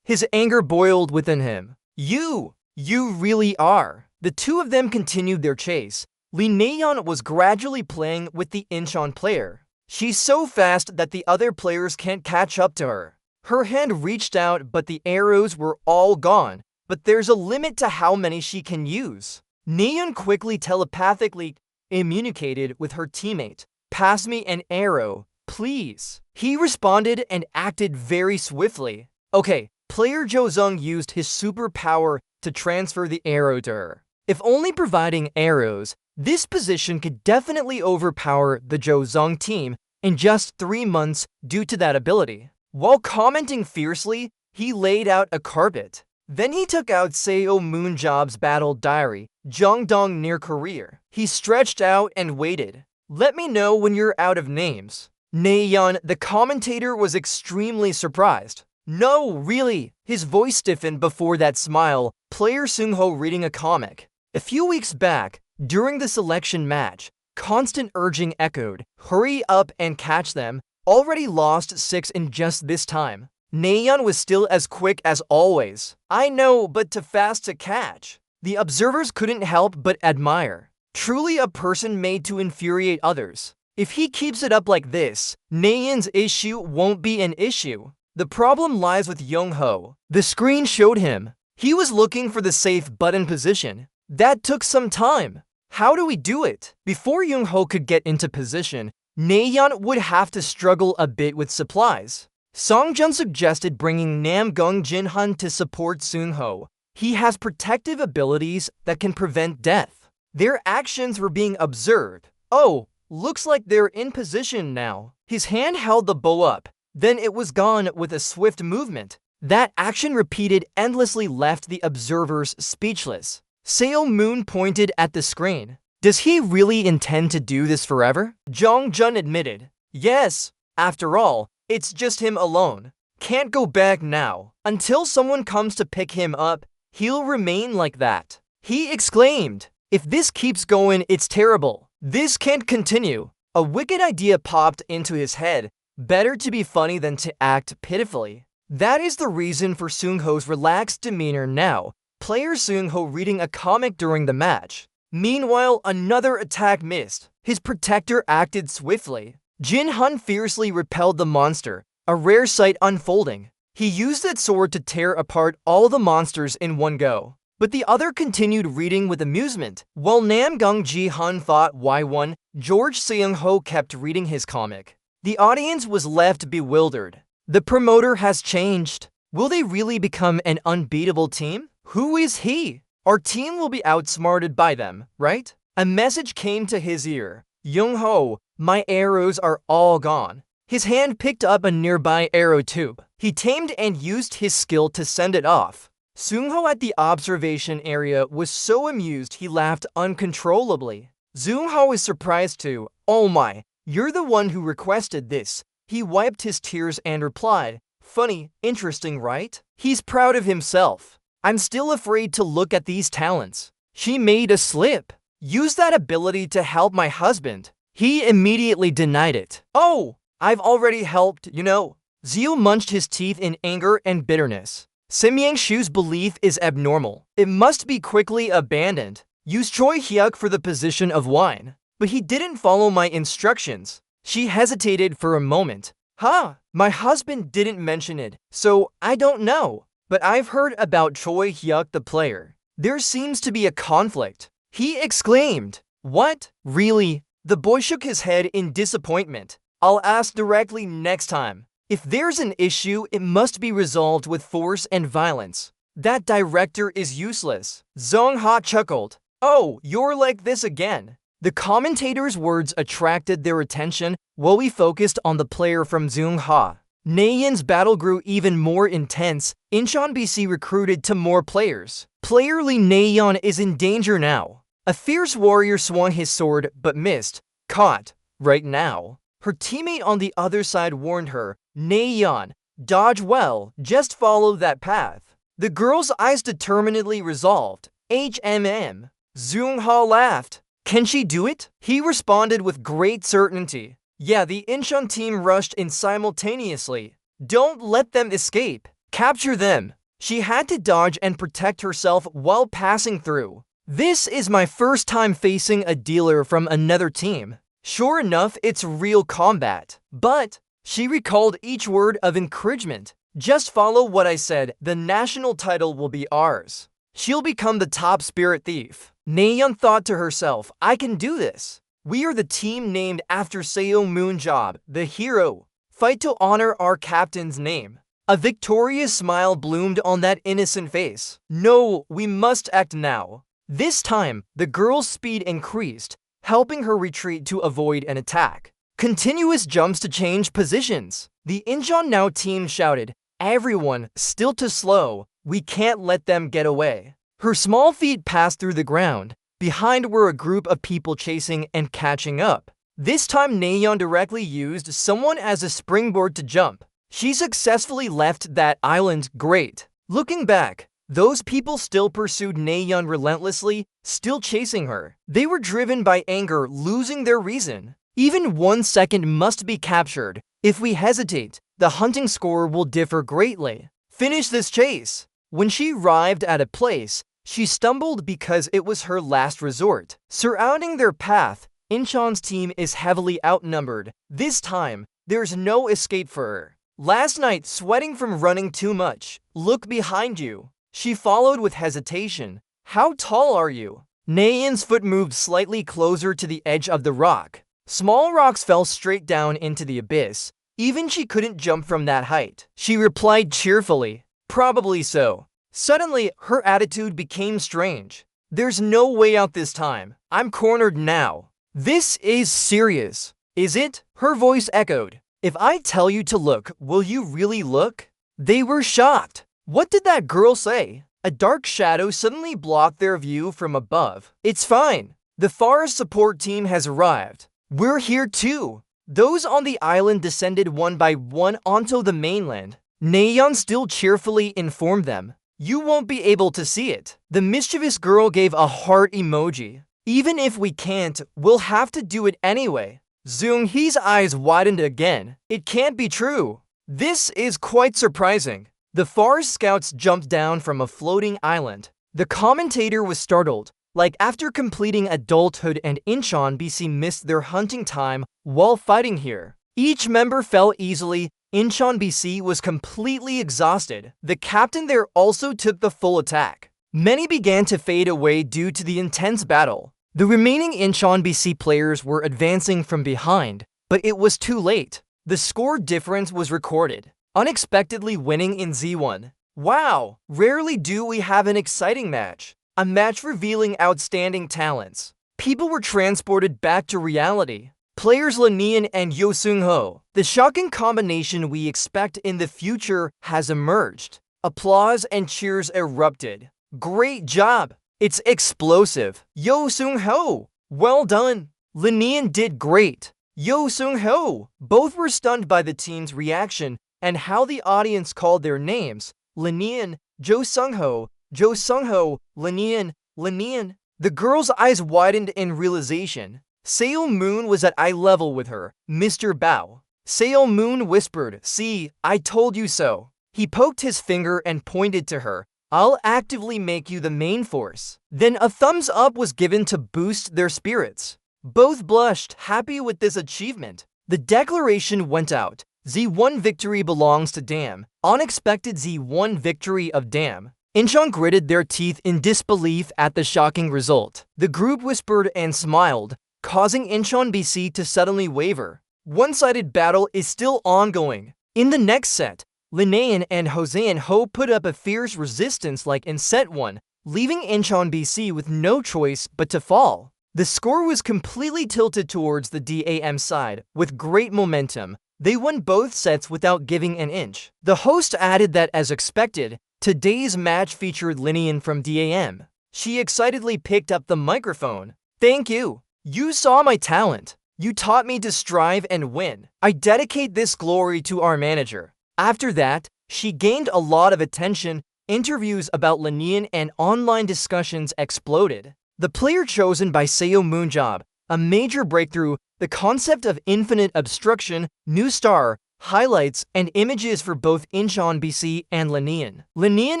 His anger boiled within him. You really are." The 2 of them continued their chase. Lee Nayeon was gradually playing with the Incheon player. She's so fast that the other players can't catch up to her. Her hand reached out, but the arrows were all gone. But there's a limit to how many she can use. Nayeon quickly telepathically communicated with her teammate. "Pass me an arrow, please." He responded and acted very swiftly. Okay, player Josung used his superpower to transfer the arrow to her. If only providing arrows, this position could definitely overpower the Josung team in just 3 months due to that ability. While commenting fiercely, he laid out a carpet. Then he took out Seo Moonjob's battle diary, Jongdong near career. He stretched out and waited. "Let me know when you're out of names." Nayeon, the commentator, was extremely surprised. "No, really." His voice stiffened before that smile. Player Seungho reading a comic. A few weeks back, during the selection match, Constant urging echoed, hurry up and catch them, already lost 6 in just this time. Nayeon was still as quick as always. I know, but too fast to catch. The observers couldn't help but admire. Truly a person made to infuriate others. If he keeps it up like this, Nayeon's issue won't be an issue. The problem lies with Young-ho. The screen showed him. He was looking for the safe button position. That took some time. How do we do it? Before Young-ho could get into position, Nayeon would have to struggle a bit with supplies. Songjun suggested bringing Namgung Jinhan to support Seung-ho. He has protective abilities that can prevent death. Their actions were being observed. Oh, looks like they're in position now. His hand held the bow up. Then it was gone with a swift movement. That action repeated endlessly left the observers speechless. Seo Moon pointed at the screen. Does he really intend to do this forever? Jong Jun admitted. Yes. After all, it's just him alone. Can't go back now. Until someone comes to pick him up, he'll remain like that. He exclaimed. If this keeps going, it's terrible. This can't continue. A wicked idea popped into his head. Better to be funny than to act pitifully. That is the reason for Seung-ho's relaxed demeanor now. Player Seung-ho reading a comic during the match. Meanwhile, another attack missed. His protector acted swiftly. Jin-hun fiercely repelled the monster, a rare sight unfolding. He used that sword to tear apart all the monsters in one go. But the other continued reading with amusement. While Namgung Ji-hun fought Y1, George Seung-ho kept reading his comic. The audience was left bewildered. The promoter has changed. Will they really become an unbeatable team? Who is he? Our team will be outsmarted by them, right? A message came to his ear. Young-ho, my arrows are all gone. His hand picked up a nearby arrow tube. He tamed and used his skill to send it off. Seung-ho at the observation area was so amused he laughed uncontrollably. Seung-ho is surprised too. Oh my, you're the one who requested this. He wiped his tears and replied, funny, interesting, right? He's proud of himself. I'm still afraid to look at these talents. She made a slip. Use that ability to help my husband. He immediately denied it. Oh, I've already helped, you know. Zio munched his teeth in anger and bitterness. Simyang Shu's belief is abnormal. It must be quickly abandoned. Use Choi Hyuk for the position of wine. But he didn't follow my instructions. She hesitated for a moment. My husband didn't mention it, so I don't know. But I've heard about Choi Hyuk the player. There seems to be a conflict. He exclaimed. What? Really? The boy shook his head in disappointment. I'll ask directly next time. If there's an issue, it must be resolved with force and violence. That director is useless. Zong-ha chuckled. Oh, you're like this again. The commentator's words attracted their attention while we focused on the player from Zong-ha. Nayeon's battle grew even more intense. Incheon BC recruited to more players. Player Lee Nayeon is in danger now. A fierce warrior swung his sword but missed. Caught. Right now. Her teammate on the other side warned her, Nayeon, dodge well, just follow that path. The girl's eyes determinedly resolved. HMM. Seung-ha laughed. Can she do it? He responded with great certainty. Yeah, the Incheon team rushed in simultaneously. Don't let them escape. Capture them. She had to dodge and protect herself while passing through. This is my first time facing a dealer from another team. Sure enough, it's real combat. But she recalled each word of encouragement. Just follow what I said. The national title will be ours. She'll become the top spirit thief. Nayeon thought to herself, I can do this. We are the team named after Seo Moonjob, the hero. Fight to honor our captain's name. A victorious smile bloomed on that innocent face. No, we must act now. This time, the girl's speed increased, helping her retreat to avoid an attack. Continuous jumps to change positions. The Incheon Now team shouted, everyone, still too slow. We can't let them get away. Her small feet passed through the ground. Behind were a group of people chasing and catching up. This time Nayeon directly used someone as a springboard to jump. She successfully left that island. Great. Looking back, those people still pursued Nayeon relentlessly, still chasing her. They were driven by anger, losing their reason. Even 1 second must be captured. If we hesitate, the hunting score will differ greatly. Finish this chase. When she arrived at a place, she stumbled because it was her last resort. Surrounding their path, Incheon's team is heavily outnumbered. This time, there's no escape for her. Last night, sweating from running too much. Look behind you. She followed with hesitation. How tall are you? Nayeon's foot moved slightly closer to the edge of the rock. Small rocks fell straight down into the abyss. Even she couldn't jump from that height. She replied cheerfully, probably so. Suddenly, her attitude became strange. There's no way out this time. I'm cornered now. This is serious. Is it? Her voice echoed. If I tell you to look, will you really look? They were shocked. What did that girl say? A dark shadow suddenly blocked their view from above. It's fine. The forest support team has arrived. We're here too. Those on the island descended one by one onto the mainland. Nayeon still cheerfully informed them. You won't be able to see it. The mischievous girl gave a heart emoji. Even if we can't, we'll have to do it anyway. Zoong-hee's eyes widened again. It can't be true. This is quite surprising. The forest scouts jumped down from a floating island. The commentator was startled. Like after completing adulthood and Incheon BC missed their hunting time while fighting here. Each member fell easily. Incheon BC was completely exhausted. The captain there also took the full attack. Many began to fade away due to the intense battle. The remaining Incheon BC players were advancing from behind, but it was too late. The score difference was recorded, unexpectedly winning in Z1. Wow, rarely do we have an exciting match. A match revealing outstanding talents. People were transported back to reality. Players Lanian and Yo Seung-ho. The shocking combination we expect in the future has emerged. Applause and cheers erupted. Great job! It's explosive. Yo Seung-ho! Well done! Lanian did great. Yo Seung-ho! Both were stunned by the team's reaction and how the audience called their names. Lanian, Jo Seung-ho, Jo Seung-ho, Lanian, Lanian. The girl's eyes widened in realization. Seo Moon was at eye level with her. Mr. Bao. Seo Moon whispered, "See, I told you so." He poked his finger and pointed to her. "I'll actively make you the main force." Then a thumbs up was given to boost their spirits. Both blushed, happy with this achievement. The declaration went out. Z1 victory belongs to Dam. Unexpected Z1 victory of Dam. Incheon gritted their teeth in disbelief at the shocking result. The group whispered and smiled, causing Incheon BC to suddenly waver. One-sided battle is still ongoing. In the next set, Linaean and Hosean Ho put up a fierce resistance like in set 1, leaving Incheon BC with no choice but to fall. The score was completely tilted towards the DAM side, with great momentum. They won both sets without giving an inch. The host added that as expected, today's match featured Linian from DAM. She excitedly picked up the microphone. "Thank you. You saw my talent. You taught me to strive and win. I dedicate this glory to our manager." After that, she gained a lot of attention. Interviews about Linian and online discussions exploded. The player chosen by Seo Moonjob, a major breakthrough, the concept of infinite obstruction, new star, highlights, and images for both Incheon BC and Linian. Linian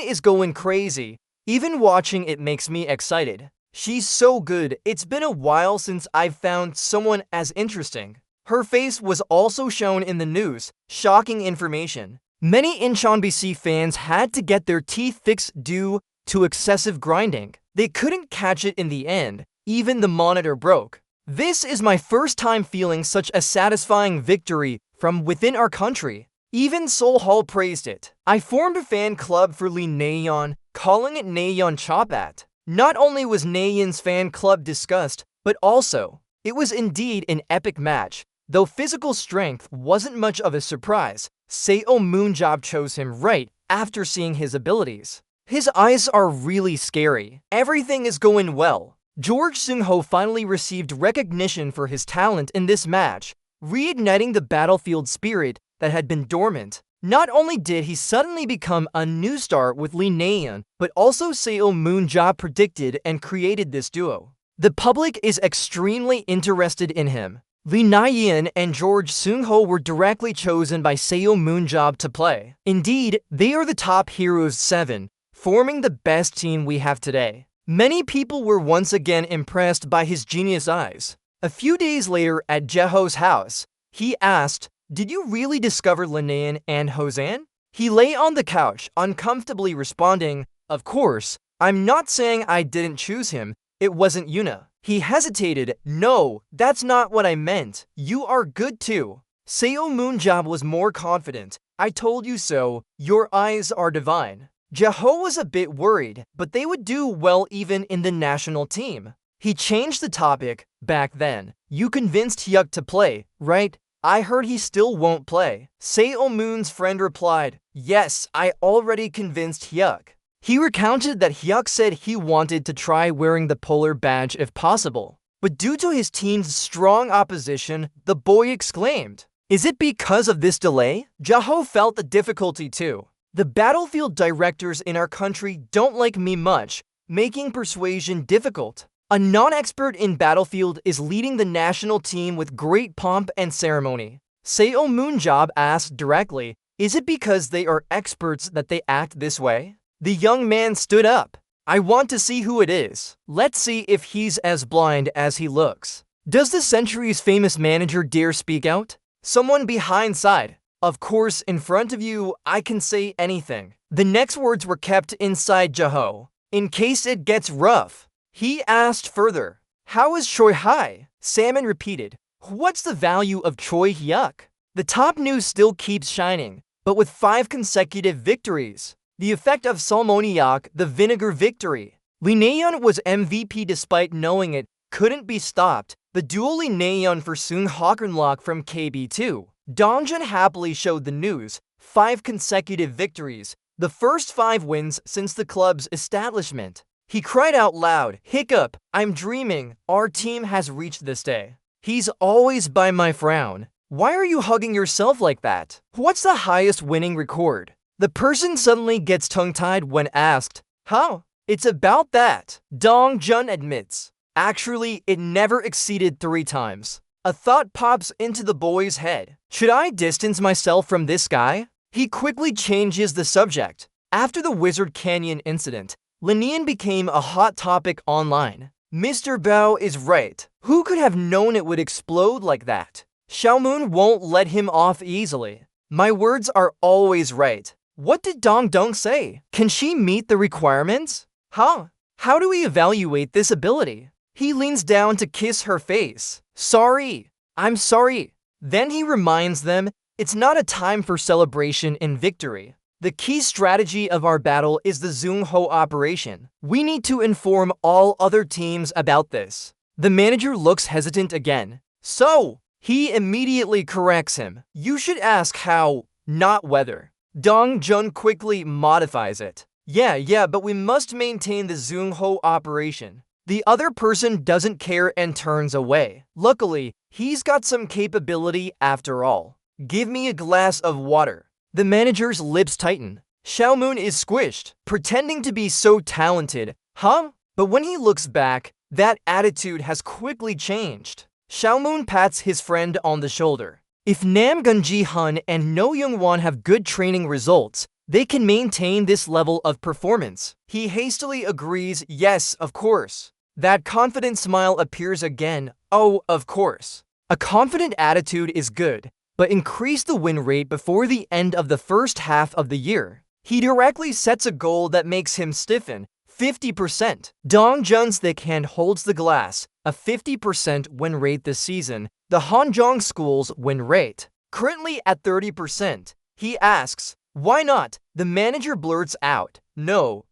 is going crazy. Even watching it makes me excited. She's so good. It's been a while since I've found someone as interesting. Her face was also shown in the news. Shocking information. Many Incheon BC fans had to get their teeth fixed due to excessive grinding. They couldn't catch it in the end. Even the monitor broke. This is my first time feeling such a satisfying victory from within our country. Even Seoul Hall praised it. I formed a fan club for Lee Nayeon, calling it Nayeon Chopat. Not only was Nayeon's fan club discussed, but also, it was indeed an epic match. Though physical strength wasn't much of a surprise, Seo Moonjob chose him right after seeing his abilities. His eyes are really scary. Everything is going well. George Seung-ho finally received recognition for his talent in this match, reigniting the battlefield spirit that had been dormant. Not only did he suddenly become a new star with Lee Na-yeon, but also Seo Moon-ja predicted and created this duo. The public is extremely interested in him. Lee Na-yeon and George Seung-ho were directly chosen by Seo Moon-ja to play. Indeed, they are the top heroes 7, forming the best team we have today. Many people were once again impressed by his genius eyes. A few days later at Jaeho's house, he asked, "Did you really discover Linaeon and Hosan?" He lay on the couch, uncomfortably responding, "Of course, I'm not saying I didn't choose him. It wasn't Yuna." He hesitated. "No, that's not what I meant. You are good too." Seo Moon-ja was more confident. "I told you so. Your eyes are divine." Jaeho was a bit worried, but they would do well even in the national team. He changed the topic. "Back then, you convinced Hyuk to play, right? I heard he still won't play." Seo Moon's friend replied, "Yes, I already convinced Hyuk." He recounted that Hyuk said he wanted to try wearing the polar badge if possible. But due to his team's strong opposition, the boy exclaimed, "Is it because of this delay?" Jaeho felt the difficulty too. "The battlefield directors in our country don't like me much, making persuasion difficult. A non-expert in battlefield is leading the national team with great pomp and ceremony." Seo Moon-ja asked directly, "Is it because they are experts that they act this way?" The young man stood up. "I want to see who it is. Let's see if he's as blind as he looks." Does the century's famous manager dare speak out? Someone behind sighed. "Of course, in front of you, I can say anything." The next words were kept inside Jaeho. "In case it gets rough." He asked further, "How is Choi Hai?" Salmon repeated, "What's the value of Choi Hyuk?" The top news still keeps shining, but with 5 consecutive victories. The effect of Salmoniac, the vinegar victory. Lee Na-yeon was MVP despite knowing it couldn't be stopped. The duel Lee Na-yeon for Seung Hokunlock from KB2. Dongjun happily showed the news, 5 consecutive victories, the first 5 wins since the club's establishment. He cried out loud, "Hiccup, I'm dreaming, our team has reached this day. He's always by my frown. Why are you hugging yourself like that? What's the highest winning record?" The person suddenly gets tongue-tied when asked, "How? It's about that." Dongjun admits, "Actually, it never exceeded 3 times. A thought pops into the boy's head. Should I distance myself from this guy? He quickly changes the subject. After the Wizard Canyon incident, Linaeon became a hot topic online. Mr. Bao is right. Who could have known it would explode like that? Xiaomoon won't let him off easily. My words are always right. What did Dong say? Can she meet the requirements? Huh? How do we evaluate this ability? He leans down to kiss her face. Sorry. I'm sorry. Then he reminds them, it's not a time for celebration in victory. The key strategy of our battle is the Seung-ho operation. We need to inform all other teams about this. The manager looks hesitant again. So, he immediately corrects him. You should ask how, not whether. Dongjun quickly modifies it. Yeah, but we must maintain the Seung-ho operation. The other person doesn't care and turns away. Luckily, he's got some capability after all. Give me a glass of water. The manager's lips tighten. Xiaomoon is squished, pretending to be so talented. Huh? But when he looks back, that attitude has quickly changed. Xiaomoon pats his friend on the shoulder. If Namgun Ji-hun and No Young-won have good training results, they can maintain this level of performance. He hastily agrees, yes, of course. That confident smile appears again. Oh, of course. A confident attitude is good, but increase the win rate before the end of the first half of the year. He directly sets a goal that makes him stiffen, 50%. Dongjun's thick hand holds the glass, a 50% win rate this season, the Hanjong School's win rate. Currently at 30%, he asks, why not? The manager blurts out, no.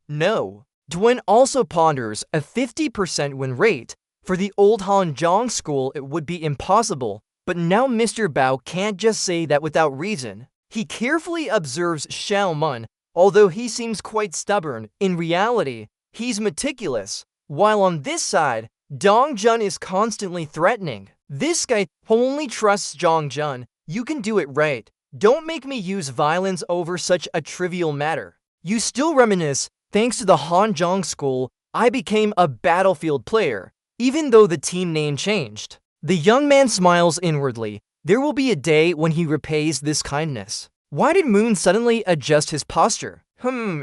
Dwayne also ponders a 50% win rate. For the old Hanjong School, it would be impossible, but now Mr. Bao can't just say that without reason. He carefully observes Xiaomun. Although he seems quite stubborn, in reality, he's meticulous. While on this side, Dongjun is constantly threatening. This guy only trusts Dongjun. You can do it right. Don't make me use violence over such a trivial matter. You still reminisce, thanks to the Hanzhong school, I became a battlefield player, even though the team name changed. The young man smiles inwardly. There will be a day when he repays this kindness. Why did Moon suddenly adjust his posture?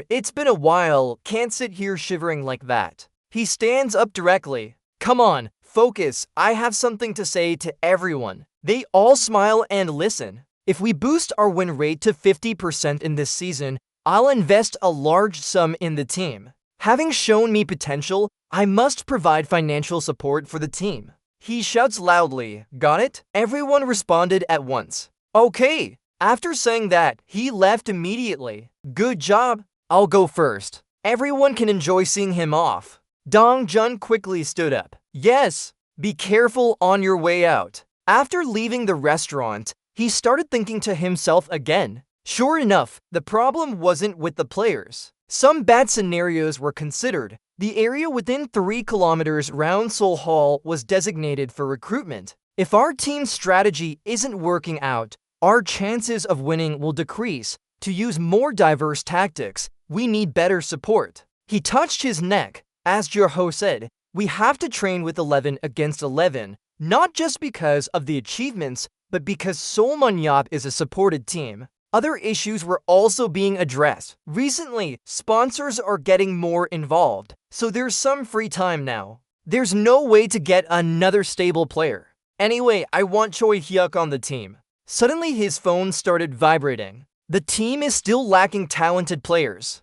It's been a while, can't sit here shivering like that. He stands up directly. Come on, focus, I have something to say to everyone. They all smile and listen. If we boost our win rate to 50% in this season, I'll invest a large sum in the team. Having shown me potential, I must provide financial support for the team. He shouts loudly, got it? Everyone responded at once. Okay. After saying that, he left immediately. Good job. I'll go first. Everyone can enjoy seeing him off. Dong Jun quickly stood up. Yes, be careful on your way out. After leaving the restaurant, he started thinking to himself again. Sure enough, the problem wasn't with the players. Some bad scenarios were considered. The area within 3 kilometers round Seoul Hall was designated for recruitment. If our team's strategy isn't working out, our chances of winning will decrease. To use more diverse tactics, we need better support. He touched his neck. As Jeho said, we have to train with 11 against 11, not just because of the achievements, but because Seoul Munyap is a supported team. Other issues were also being addressed. Recently, sponsors are getting more involved, so there's some free time now. There's no way to get another stable player. Anyway, I want Choi Hyuk on the team. Suddenly his phone started vibrating. The team is still lacking talented players.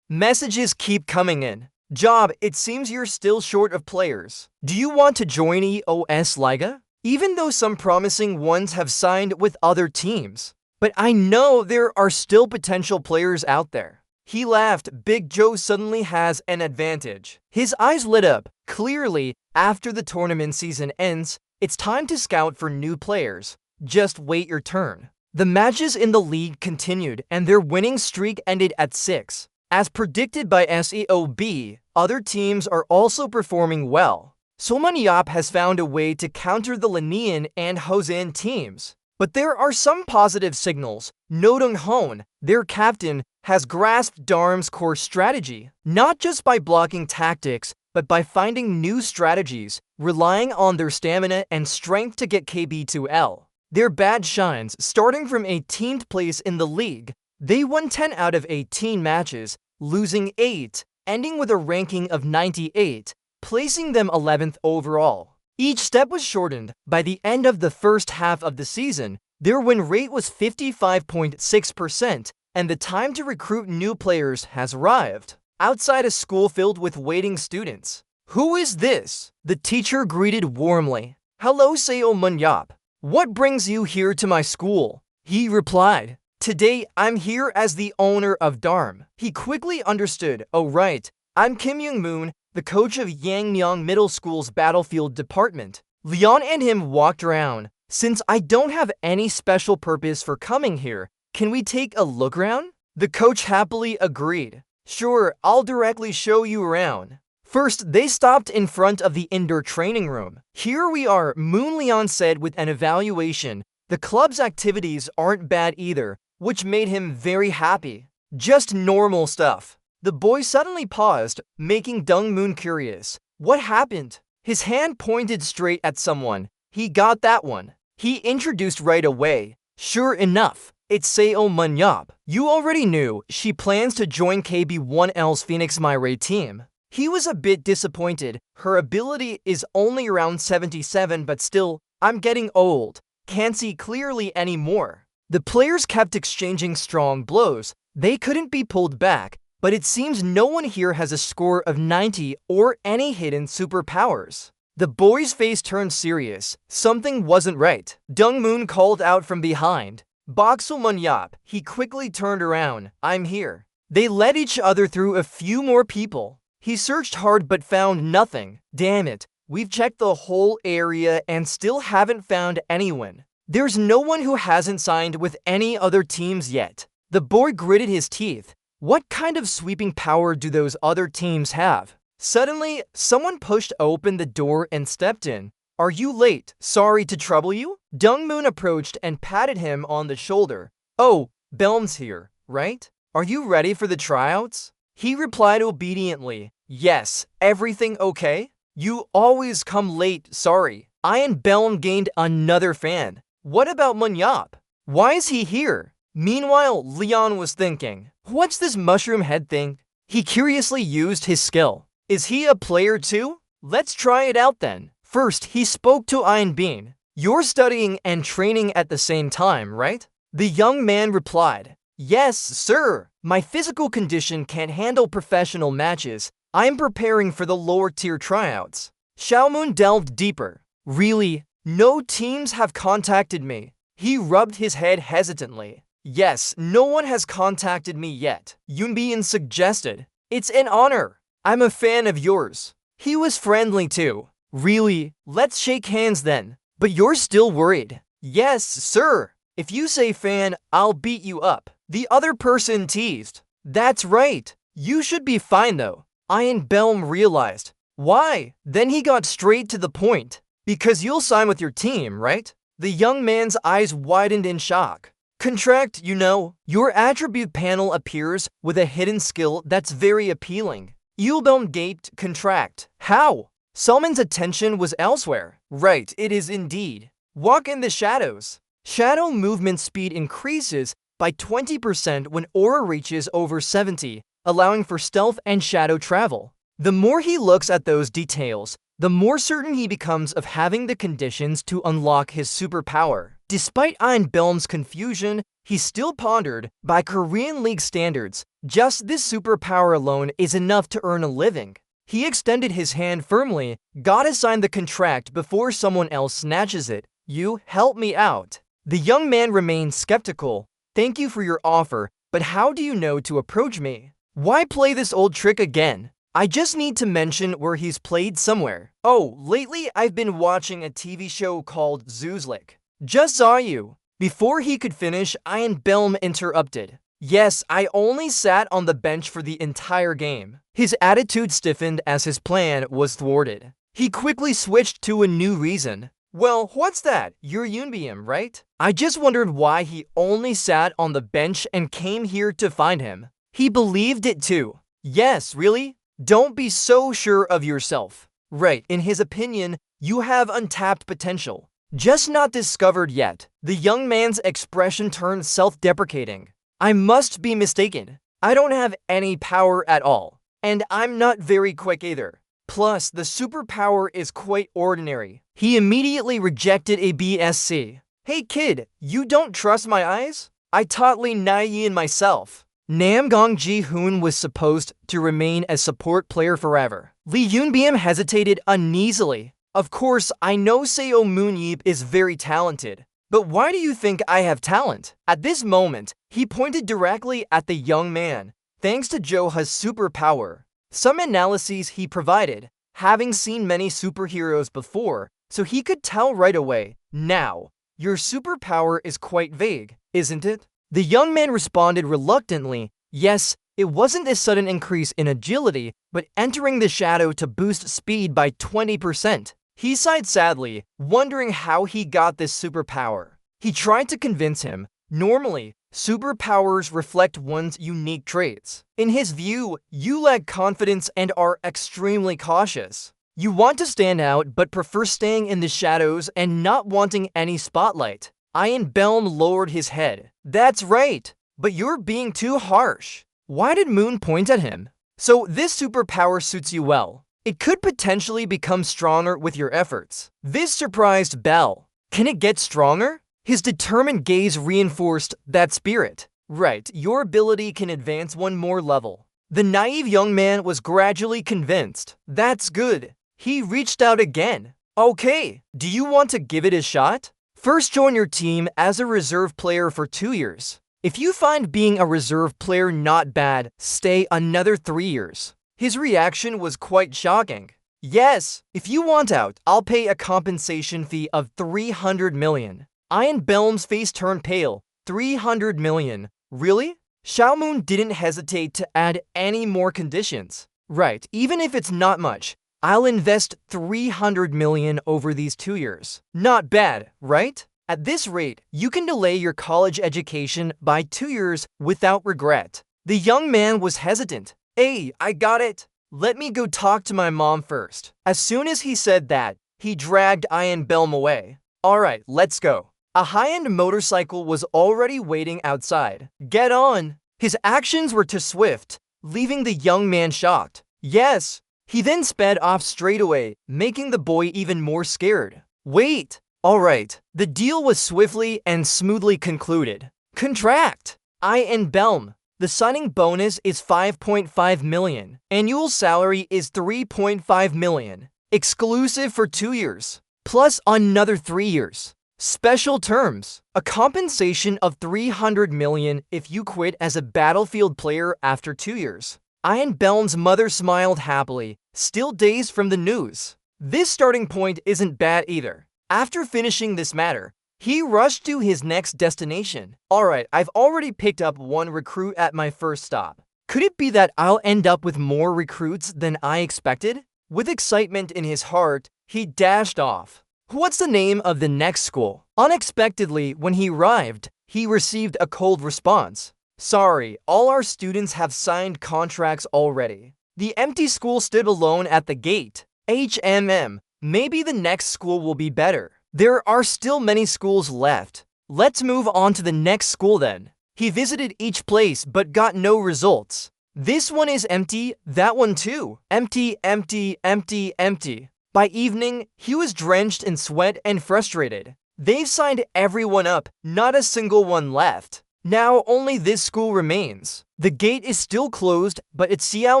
Messages keep coming in. Job, it seems you're still short of players. Do you want to join EOS Liga? Even though some promising ones have signed with other teams. But I know there are still potential players out there. He laughed. Big Joe suddenly has an advantage. His eyes lit up. Clearly, after the tournament season ends, it's time to scout for new players. Just wait your turn. The matches in the league continued, and their winning streak ended at 6. As predicted by SEOB, other teams are also performing well. Seoul Munyap has found a way to counter the Linian and Hosan teams. But there are some positive signals. No Dong-hoon, their captain, has grasped Darm's core strategy, not just by blocking tactics, but by finding new strategies, relying on their stamina and strength to get KB2L. Their badge shines, starting from 18th place in the league. They won 10 out of 18 matches, losing 8, ending with a ranking of 98, placing them 11th overall. Each step was shortened. By the end of the first half of the season, their win rate was 55.6%, and the time to recruit new players has arrived. Outside a school filled with waiting students. Who is this? The teacher greeted warmly. Hello, Seoul Munyap. What brings you here to my school? He replied. Today, I'm here as the owner of Darm. He quickly understood. Oh right, I'm Kim Young-moon, the coach of Yangmyeong Middle School's battlefield department. Leon and him walked around. Since I don't have any special purpose for coming here, can we take a look around? The coach happily agreed. Sure, I'll directly show you around. First, they stopped in front of the indoor training room. Here we are, Moon Leon said with an evaluation. The club's activities aren't bad either, which made him very happy. Just normal stuff. The boy suddenly paused, making Dong Moon curious. What happened? His hand pointed straight at someone. He got that one. He introduced right away. Sure enough, it's Seoul Munyap. You already knew, she plans to join KB1L's Phoenix Myray team. He was a bit disappointed. Her ability is only around 77, but still, I'm getting old. Can't see clearly anymore. The players kept exchanging strong blows. They couldn't be pulled back. But it seems no one here has a score of 90 or any hidden superpowers. The boy's face turned serious. Something wasn't right. Dong Moon called out from behind. Seoul Munyap. He quickly turned around. I'm here. They led each other through a few more people. He searched hard but found nothing. Damn it. We've checked the whole area and still haven't found anyone. There's no one who hasn't signed with any other teams yet. The boy gritted his teeth. What kind of sweeping power do those other teams have? Suddenly, someone pushed open the door and stepped in. Are you late? Sorry to trouble you? Dongmoon approached and patted him on the shoulder. Oh, Belm's here, right? Are you ready for the tryouts? He replied obediently. Yes, everything okay? You always come late, sorry. Ian Belm gained another fan. What about Munyap? Why is he here? Meanwhile, Leon was thinking, what's this mushroom head thing? He curiously used his skill. Is he a player too? Let's try it out then. First, he spoke to Ian Bean. You're studying and training at the same time, right? The young man replied, yes, sir. My physical condition can't handle professional matches. I'm preparing for the lower tier tryouts. Xiaomoon delved deeper. Really? No teams have contacted me. He rubbed his head hesitantly. Yes, no one has contacted me yet. Yunbian suggested. It's an honor. I'm a fan of yours. He was friendly too. Really? Let's shake hands then. But you're still worried. Yes, sir. If you say fan, I'll beat you up. The other person teased. That's right. You should be fine though. Ian Belm realized. Why? Then he got straight to the point. Because you'll sign with your team, right? The young man's eyes widened in shock. Contract, you know. Your attribute panel appears with a hidden skill that's very appealing. Yulbelm gaped. Contract. How? Selman's attention was elsewhere. Right, it is indeed. Walk in the shadows. Shadow movement speed increases by 20% when aura reaches over 70, allowing for stealth and shadow travel. The more he looks at those details, the more certain he becomes of having the conditions to unlock his superpower. Despite Ian Belm's confusion, he still pondered, by Korean League standards, just this superpower alone is enough to earn a living. He extended his hand firmly. Gotta sign the contract before someone else snatches it. You help me out. The young man remained skeptical. Thank you for your offer, but how do you know to approach me? Why play this old trick again? I just need to mention where he's played somewhere. Oh, lately I've been watching a TV show called Zoozlik. Just saw you. Before he could finish, Ian Belm interrupted. Yes, I only sat on the bench for the entire game. His attitude stiffened as his plan was thwarted. He quickly switched to a new reason. Well, what's that? You're Yunbium, right? I just wondered why he only sat on the bench and came here to find him. He believed it too. Yes, really? Don't be so sure of yourself. Right, in his opinion, you have untapped potential. Just not discovered yet. The young man's expression turned self-deprecating. I must be mistaken. I don't have any power at all. And I'm not very quick either. Plus, the superpower is quite ordinary. He immediately rejected a BSc. Hey kid, you don't trust my eyes? I taught Li Naiyin myself. Namgong Ji-hoon was supposed to remain a support player forever. Lee Yunbium hesitated uneasily. Of course, I know Seo Moon-yeep is very talented. But why do you think I have talent? At this moment, he pointed directly at the young man. Thanks to Joha's superpower. Some analyses he provided, having seen many superheroes before, so he could tell right away. Now, your superpower is quite vague, isn't it? The young man responded reluctantly. Yes, it wasn't a sudden increase in agility, but entering the shadow to boost speed by 20%. He sighed sadly, wondering how he got this superpower. He tried to convince him. Normally, superpowers reflect one's unique traits. In his view, you lack confidence and are extremely cautious. You want to stand out but prefer staying in the shadows and not wanting any spotlight. Ian Belm lowered his head. That's right, but you're being too harsh. Why did Moon point at him? So this superpower suits you well. It could potentially become stronger with your efforts. This surprised Bell. Can it get stronger? His determined gaze reinforced that spirit. Right, your ability can advance one more level. The naive young man was gradually convinced. That's good. He reached out again. Okay, do you want to give it a shot? First join your team as a reserve player for 2 years. If you find being a reserve player not bad, stay another 3 years. His reaction was quite shocking. Yes, if you want out, I'll pay a compensation fee of 300 million. Ian Belm's face turned pale. 300 million. Really? Xiaomoon didn't hesitate to add any more conditions. Right, even if it's not much, I'll invest 300 million over these 2 years. Not bad, right? At this rate, you can delay your college education by 2 years without regret. The young man was hesitant. Hey, I got it. Let me go talk to my mom first. As soon as he said that, he dragged Ian Belm away. Alright, let's go. A high-end motorcycle was already waiting outside. Get on! His actions were too swift, leaving the young man shocked. Yes! He then sped off straight away, making the boy even more scared. Wait! Alright, the deal was swiftly and smoothly concluded. Contract! Ian Belm. The signing bonus is 5.5 million. Annual salary is 3.5 million. Exclusive for 2 years. Plus another 3 years. Special terms. A compensation of 300 million if you quit as a Battlefield player after 2 years. Ian Belm's mother smiled happily, still dazed from the news. This starting point isn't bad either. After finishing this matter, he rushed to his next destination. Alright, I've already picked up one recruit at my first stop. Could it be that I'll end up with more recruits than I expected? With excitement in his heart, he dashed off. What's the name of the next school? Unexpectedly, when he arrived, he received a cold response. Sorry, all our students have signed contracts already. The empty school stood alone at the gate. Maybe the next school will be better. There are still many schools left. Let's move on to the next school then. He visited each place but got no results. This one is empty, that one too. Empty, empty, empty, empty. By evening, he was drenched in sweat and frustrated. They've signed everyone up, not a single one left. Now only this school remains. The gate is still closed, but it's Xiao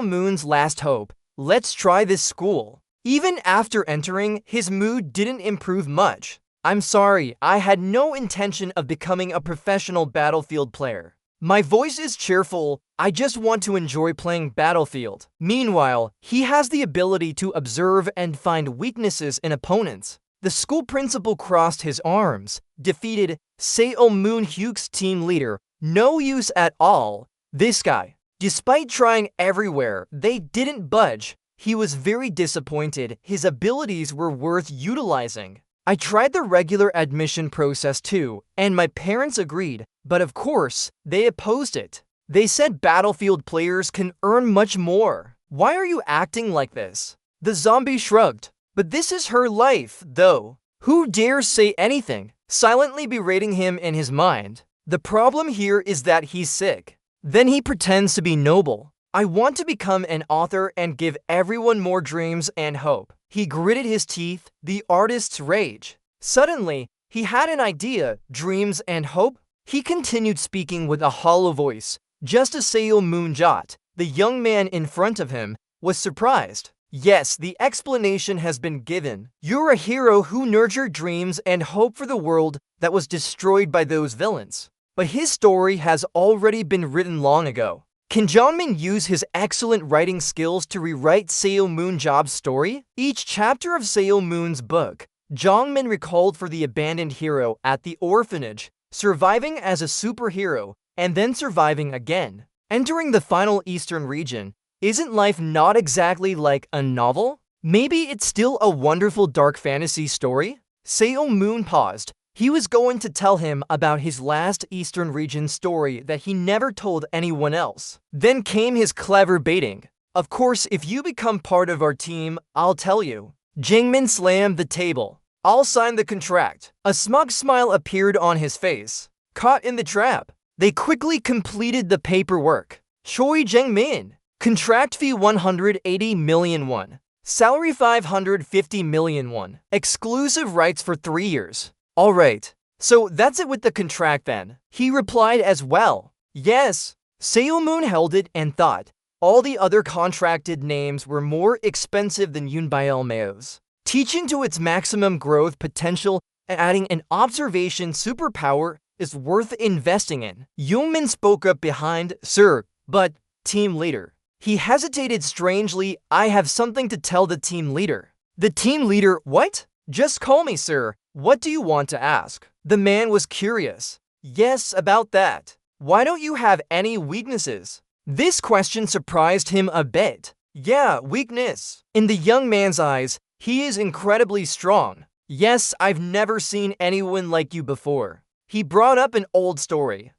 Moon's last hope. Let's try this school. Even after entering, his mood didn't improve much. I'm sorry, I had no intention of becoming a professional Battlefield player. My voice is cheerful, I just want to enjoy playing Battlefield. Meanwhile, he has the ability to observe and find weaknesses in opponents. The school principal crossed his arms, defeated Seo Moon Hyuk's team leader. No use at all. This guy. Despite trying everywhere, they didn't budge. He was very disappointed. His abilities were worth utilizing. I tried the regular admission process too, and my parents agreed, but of course, they opposed it. They said Battlefield players can earn much more. Why are you acting like this? The zombie shrugged. But this is her life, though. Who dares say anything? Silently berating him in his mind. The problem here is that he's sick. Then he pretends to be noble. I want to become an author and give everyone more dreams and hope. He gritted his teeth, the artist's rage. Suddenly, he had an idea, dreams and hope. He continued speaking with a hollow voice. Just as Seo Moon-jot, the young man in front of him, was surprised. Yes, the explanation has been given. You're a hero who nurtured dreams and hope for the world that was destroyed by those villains. But his story has already been written long ago. Can Jongmin use his excellent writing skills to rewrite Seo Moon-jot's story? Each chapter of Seo Moon's book, Jongmin recalled for the abandoned hero at the orphanage, surviving as a superhero, and then surviving again. Entering the final eastern region, isn't life not exactly like a novel? Maybe it's still a wonderful dark fantasy story? Seo Moon paused. He was going to tell him about his last Eastern region story that he never told anyone else. Then came his clever baiting. Of course, if you become part of our team, I'll tell you. Jingmin slammed the table. I'll sign the contract. A smug smile appeared on his face. Caught in the trap. They quickly completed the paperwork. Choi Jingmin. Contract fee 180 million won. Salary 550 million won. Exclusive rights for 3 years. Alright, so that's it with the contract then. He replied as well. Yes. Seo Moon held it and thought. All the other contracted names were more expensive than Yunbail Mao's. Teaching to its maximum growth potential and adding an observation superpower is worth investing in. Yungmin spoke up behind, Sir, but, team leader. He hesitated strangely. I have something to tell the team leader. The team leader, what? Just call me, sir. What do you want to ask? The man was curious. Yes, about that. Why don't you have any weaknesses? This question surprised him a bit. Yeah, weakness. In the young man's eyes, he is incredibly strong. Yes, I've never seen anyone like you before. He brought up an old story.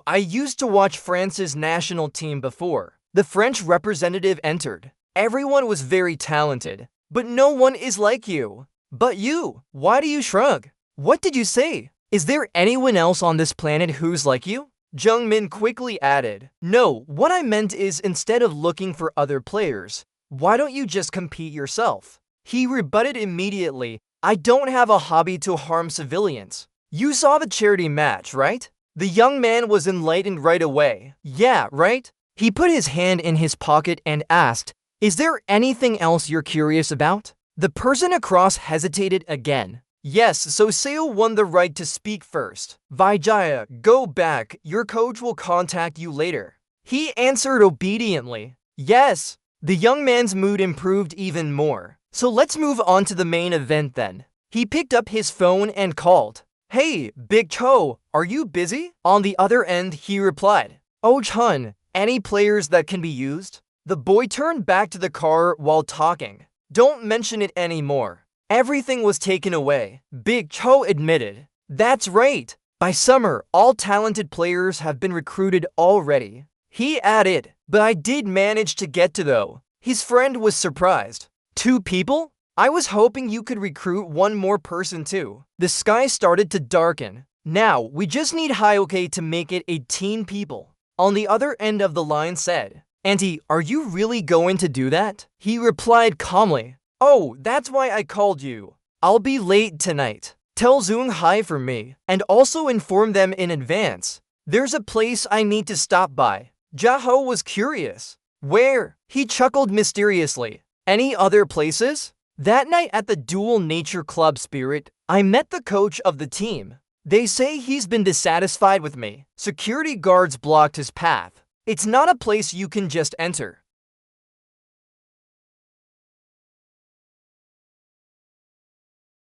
I used to watch France's national team before. The French representative entered. Everyone was very talented, but no one is like you. But you, why do you shrug? What did you say? Is there anyone else on this planet who's like you? Jung Min quickly added, no, what I meant is instead of looking for other players, why don't you just compete yourself? He rebutted immediately, I don't have a hobby to harm civilians. You saw the charity match, right? The young man was enlightened right away. Yeah, right? He put his hand in his pocket and asked, is there anything else you're curious about? The person across hesitated again. Yes, so Seo won the right to speak first. Vijaya, go back. Your coach will contact you later. He answered obediently. Yes. The young man's mood improved even more. So let's move on to the main event then. He picked up his phone and called. Hey, Big Cho, are you busy? On the other end, he replied. Oh Chun, any players that can be used? The boy turned back to the car while talking. Don't mention it anymore. Everything was taken away, Big Cho admitted. That's right. By summer, all talented players have been recruited already. He added, but I did manage to get to though. His friend was surprised. 2 people? I was hoping you could recruit one more person too. The sky started to darken. Now, we just need Hyoke to make it 18 people. On the other end of the line said, Auntie, are you really going to do that? He replied calmly. Oh, that's why I called you. I'll be late tonight. Tell Zoong hi for me, and also inform them in advance. There's a place I need to stop by. Jaho was curious. Where? He chuckled mysteriously. Any other places? That night at the Dual Nature Club Spirit, I met the coach of the team. They say he's been dissatisfied with me. Security guards blocked his path. It's not a place you can just enter.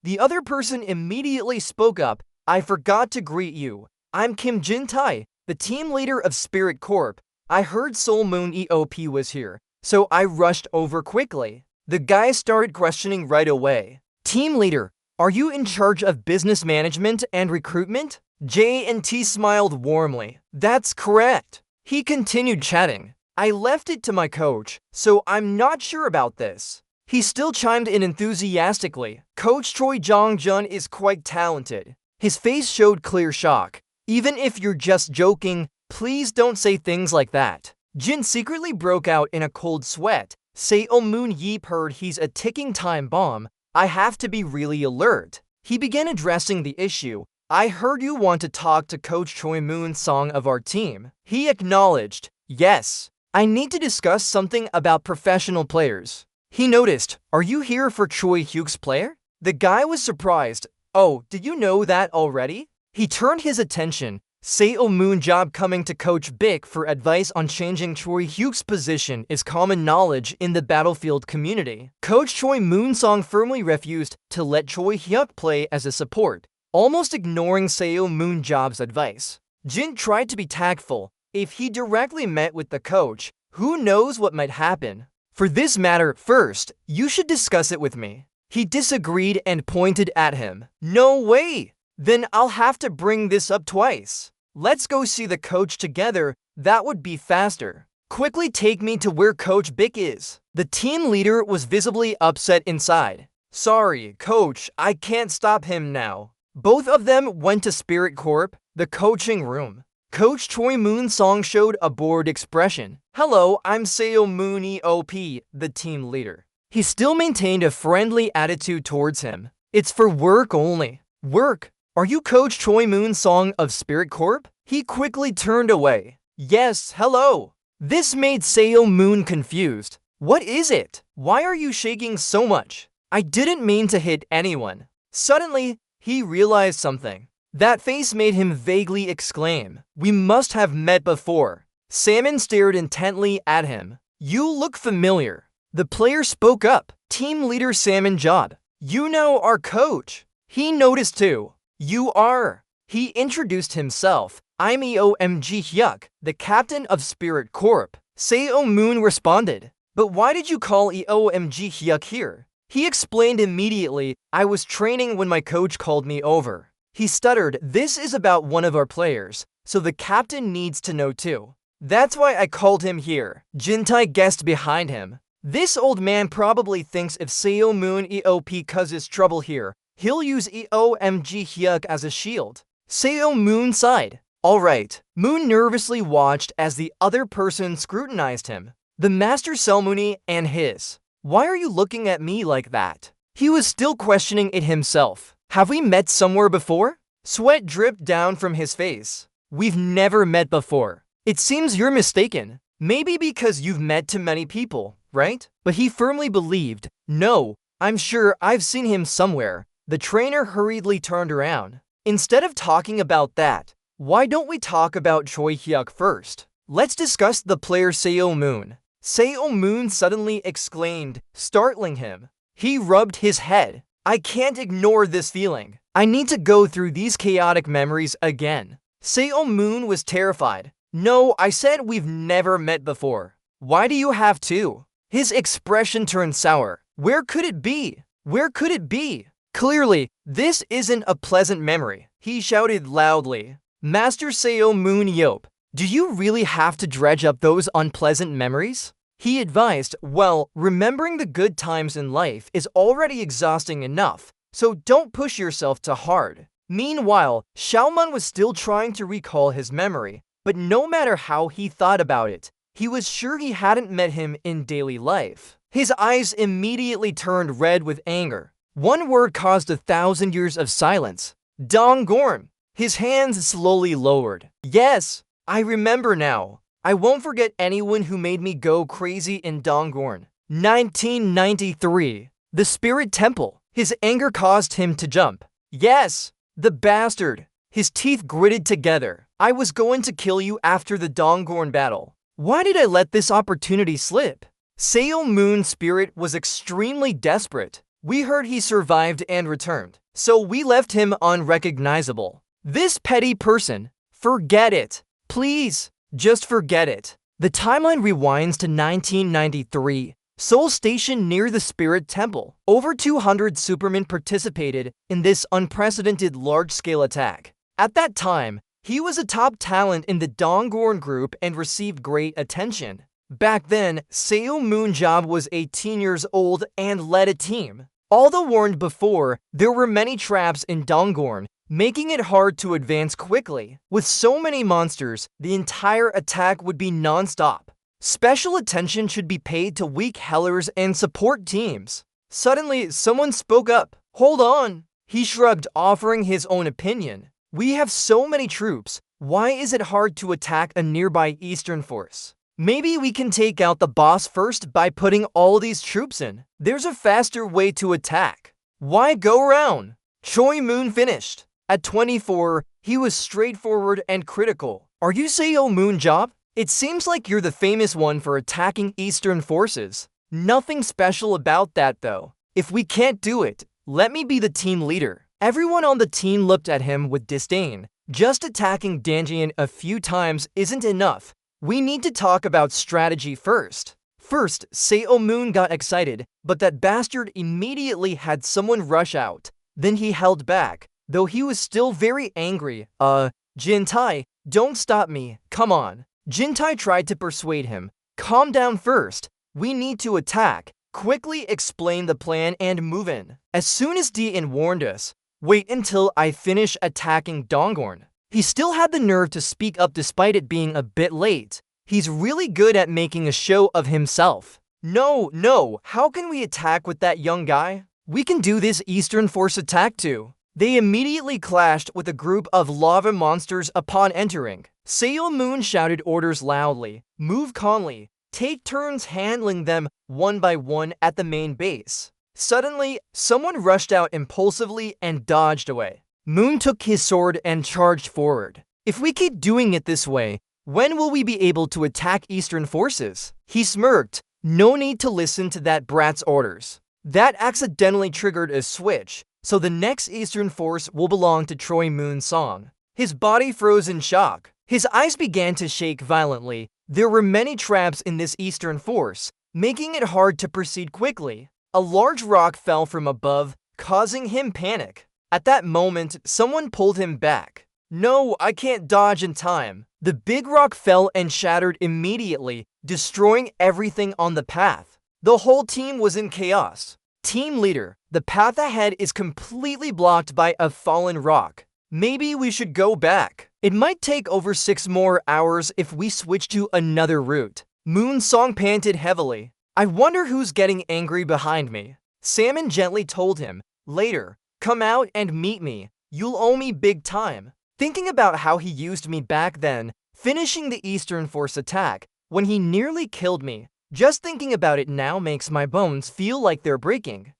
The other person immediately spoke up. I forgot to greet you. I'm Kim Jin-tai, the team leader of Spirit Corp. I heard Soul Moon EOP was here, so I rushed over quickly. The guy started questioning right away. Team leader, are you in charge of business management and recruitment? J&T smiled warmly. That's correct. He continued chatting. I left it to my coach, so I'm not sure about this. He still chimed in enthusiastically. Coach Choi Jong-jun is quite talented. His face showed clear shock. Even if you're just joking, please don't say things like that. Jin secretly broke out in a cold sweat. Seo Moon Yeep heard he's a ticking time bomb. I have to be really alert. He began addressing the issue. I heard you want to talk to Coach Choi Moon Song of our team. He acknowledged. Yes. I need to discuss something about professional players. He noticed, are you here for Choi Hyuk's player? The guy was surprised. Oh, did you know that already? He turned his attention. Seo Moon job coming to Coach Bick for advice on changing Choi Hyuk's position is common knowledge in the battlefield community. Coach Choi Moon Song firmly refused to let Choi Hyuk play as a support, almost ignoring Seo Moon job's advice. Jin tried to be tactful. If he directly met with the coach, who knows what might happen? For this matter, first, you should discuss it with me. He disagreed and pointed at him. No way! Then I'll have to bring this up twice. Let's go see the coach together, that would be faster. Quickly take me to where Coach Bick is. The team leader was visibly upset inside. Sorry, coach, I can't stop him now. Both of them went to Spirit Corp, the coaching room. Coach Choi Moon Song showed a bored expression. Hello, I'm Seo Moon EOP, the team leader. He still maintained a friendly attitude towards him. It's for work only. Work? Are you Coach Choi Moon Song of Spirit Corp? He quickly turned away. Yes, hello. This made Seo Moon confused. What is it? Why are you shaking so much? I didn't mean to hit anyone. Suddenly, he realized something. That face made him vaguely exclaim, we must have met before. Salmon stared intently at him. You look familiar. The player spoke up. Team leader Salmon Job. You know our coach. He noticed too. You are. He introduced himself. I'm EOMG Hyuk, the captain of Spirit Corp. Seo Moon responded. But why did you call EOMG Hyuk here? He explained immediately, I was training when my coach called me over. He stuttered, this is about one of our players, so the captain needs to know too. That's why I called him here. Jintai guessed behind him. This old man probably thinks if Seo Moon EOP causes trouble here, he'll use EOMG Hyuk as a shield. Seo Moon sighed. Alright. Moon nervously watched as the other person scrutinized him. The Master Selmuni and his. Why are you looking at me like that? He was still questioning it himself. Have we met somewhere before? Sweat dripped down from his face. We've never met before. It seems you're mistaken. Maybe because you've met too many people, right? But he firmly believed, no, I'm sure I've seen him somewhere. The trainer hurriedly turned around. Instead of talking about that, why don't we talk about Choi Hyuk first? Let's discuss the player Seo Moon. Seo Moon suddenly exclaimed, startling him. He rubbed his head. I can't ignore this feeling. I need to go through these chaotic memories again. Seo Moon was terrified. No, I said we've never met before. Why do you have to? His expression turned sour. Where could it be? Where could it be? Clearly, this isn't a pleasant memory. He shouted loudly. Master Seo Moon Yope, do you really have to dredge up those unpleasant memories? He advised, well, remembering the good times in life is already exhausting enough, so don't push yourself too hard. Meanwhile, Xiaoman was still trying to recall his memory, but no matter how he thought about it, he was sure he hadn't met him in daily life. His eyes immediately turned red with anger. One word caused 1,000 years of silence. Donggorn. His hands slowly lowered. Yes, I remember now. I won't forget anyone who made me go crazy in Donggorn. 1993. The Spirit Temple. His anger caused him to jump. Yes, the bastard. His teeth gritted together. I was going to kill you after the Donggorn battle. Why did I let this opportunity slip? Seo Moon's spirit was extremely desperate. We heard he survived and returned, so we left him unrecognizable. This petty person, forget it. Please, just forget it. The timeline rewinds to 1993. Seoul Station near the Spirit Temple. Over 200 Supermen participated in this unprecedented large-scale attack. At that time, he was a top talent in the Donggorn group and received great attention. Back then, Seo Moon Job was 18 years old and led a team. Although warned before, there were many traps in Donggorn, making it hard to advance quickly. With so many monsters, the entire attack would be non-stop. Special attention should be paid to weak hellers and support teams. Suddenly, someone spoke up. Hold on. He shrugged, offering his own opinion. We have so many troops. Why is it hard to attack a nearby Eastern force? Maybe we can take out the boss first by putting all these troops in. There's a faster way to attack. Why go around? Choi Moon finished. At 24, he was straightforward and critical. Are you Seo Moon Job? It seems like you're the famous one for attacking Eastern forces. Nothing special about that though. If we can't do it, let me be the team leader. Everyone on the team looked at him with disdain. Just attacking Danjian a few times isn't enough. We need to talk about strategy first. First, Seo Moon got excited, but that bastard immediately had someone rush out. Then he held back, though he was still very angry. Jintai, don't stop me, come on. Jintai tried to persuade him. Calm down first. We need to attack. Quickly explain the plan and move in. As soon as Dian warned us, wait until I finish attacking Donggorn. He still had the nerve to speak up despite it being a bit late. He's really good at making a show of himself. No, how can we attack with that young guy? We can do this Eastern Force attack too. They immediately clashed with a group of lava monsters upon entering. Seo Moon shouted orders loudly. Move calmly. Take turns handling them one by one at the main base. Suddenly, someone rushed out impulsively and dodged away. Moon took his sword and charged forward. If we keep doing it this way, when will we be able to attack Eastern forces? He smirked. No need to listen to that brat's orders. That accidentally triggered a switch, so the next Eastern force will belong to Choi Moon Song. His body froze in shock. His eyes began to shake violently. There were many traps in this Eastern force. making it hard to proceed quickly. A large rock fell from above, causing him panic. At that moment, someone pulled him back. No, I can't dodge in time. The big rock fell and shattered immediately, destroying everything on the path. The whole team was in chaos. Team leader, the path ahead is completely blocked by a fallen rock. Maybe we should go back. It might take over 6 more hours if we switch to another route. Moonsong panted heavily. I wonder who's getting angry behind me. Salmon gently told him, later, come out and meet me. You'll owe me big time. Thinking about how he used me back then, finishing the Eastern Force attack, when he nearly killed me, just thinking about it now makes my bones feel like they're breaking.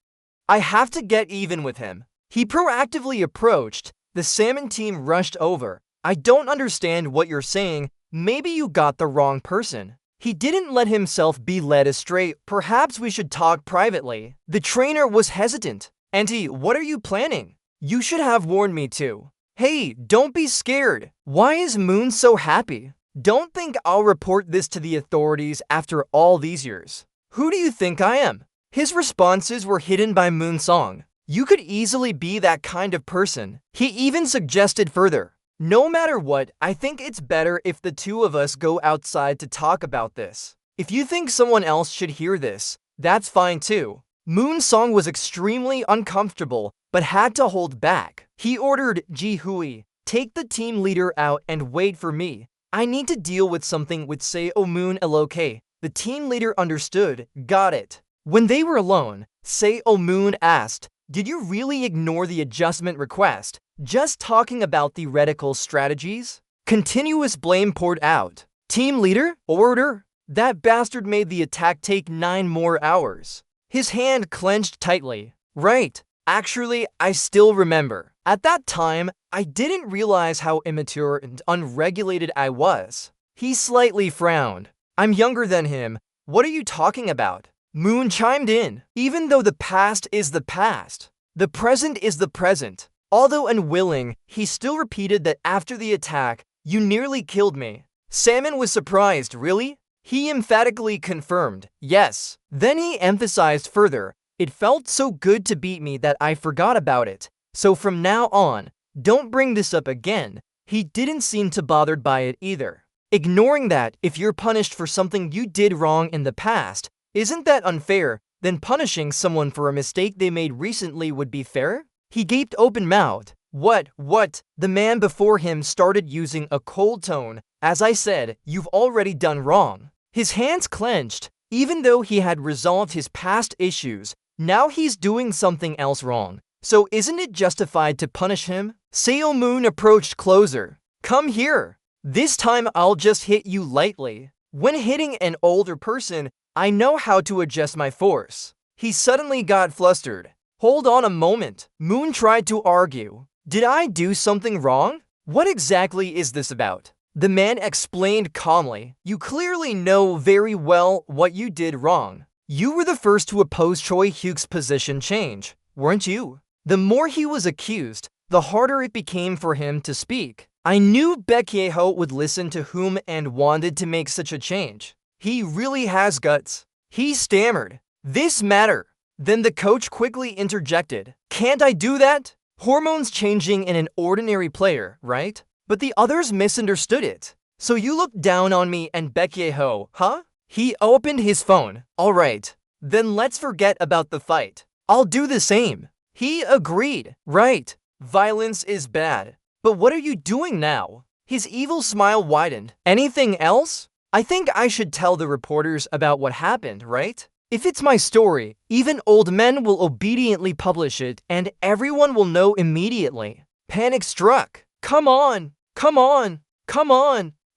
I have to get even with him. He proactively approached. The Salmon team rushed over. I don't understand what you're saying. Maybe you got the wrong person. He didn't let himself be led astray. Perhaps we should talk privately. The trainer was hesitant. Auntie, what are you planning? You should have warned me too. Hey, don't be scared. Why is Moon so happy? Don't think I'll report this to the authorities after all these years. Who do you think I am? His responses were hidden by Moonsong. You could easily be that kind of person. He even suggested further. No matter what, I think it's better if the two of us go outside to talk about this. If you think someone else should hear this, that's fine too. Moonsong was extremely uncomfortable, but had to hold back. He ordered Ji Hui, take the team leader out and wait for me. I need to deal with something with Seo Moon LOK. The team leader understood. Got it. When they were alone, Seo Moon asked, did you really ignore the adjustment request? Just talking about theoretical strategies? Continuous blame poured out. Team leader? Order? That bastard made the attack take 9 more hours. His hand clenched tightly. Right. Actually, I still remember. At that time, I didn't realize how immature and unregulated I was. He slightly frowned. I'm younger than him. What are you talking about? Moon chimed in. Even though the past is the past, the present is the present. Although unwilling, he still repeated that after the attack, you nearly killed me. Salmon was surprised. Really? He emphatically confirmed. Yes. Then he emphasized further. It felt so good to beat me that I forgot about it. So from now on, don't bring this up again. He didn't seem too bothered by it either. Ignoring that, if you're punished for something you did wrong in the past, isn't that unfair? Then punishing someone for a mistake they made recently would be fair? He gaped open-mouthed. What? The man before him started using a cold tone. As I said, you've already done wrong. His hands clenched. Even though he had resolved his past issues, now he's doing something else wrong. So isn't it justified to punish him? Seo Moon approached closer. Come here. This time I'll just hit you lightly. When hitting an older person, I know how to adjust my force. He suddenly got flustered. Hold on a moment. Moon tried to argue. Did I do something wrong? What exactly is this about? The man explained calmly. You clearly know very well what you did wrong. You were the first to oppose Choi Hyuk's position change, weren't you? The more he was accused, the harder it became for him to speak. I knew Baek Ye-ho would listen to whom and wanted to make such a change. He really has guts. He stammered. This matter. Then the coach quickly interjected. Can't I do that? Hormones changing in an ordinary player, right? But the others misunderstood it. So you looked down on me and Baek Ye-ho, huh? He opened his phone. All right. Then let's forget about the fight. I'll do the same. He agreed. Right. Violence is bad. But what are you doing now? His evil smile widened. Anything else? I think I should tell the reporters about what happened, right? If it's my story, even old men will obediently publish it and everyone will know immediately. Panic struck. Come on.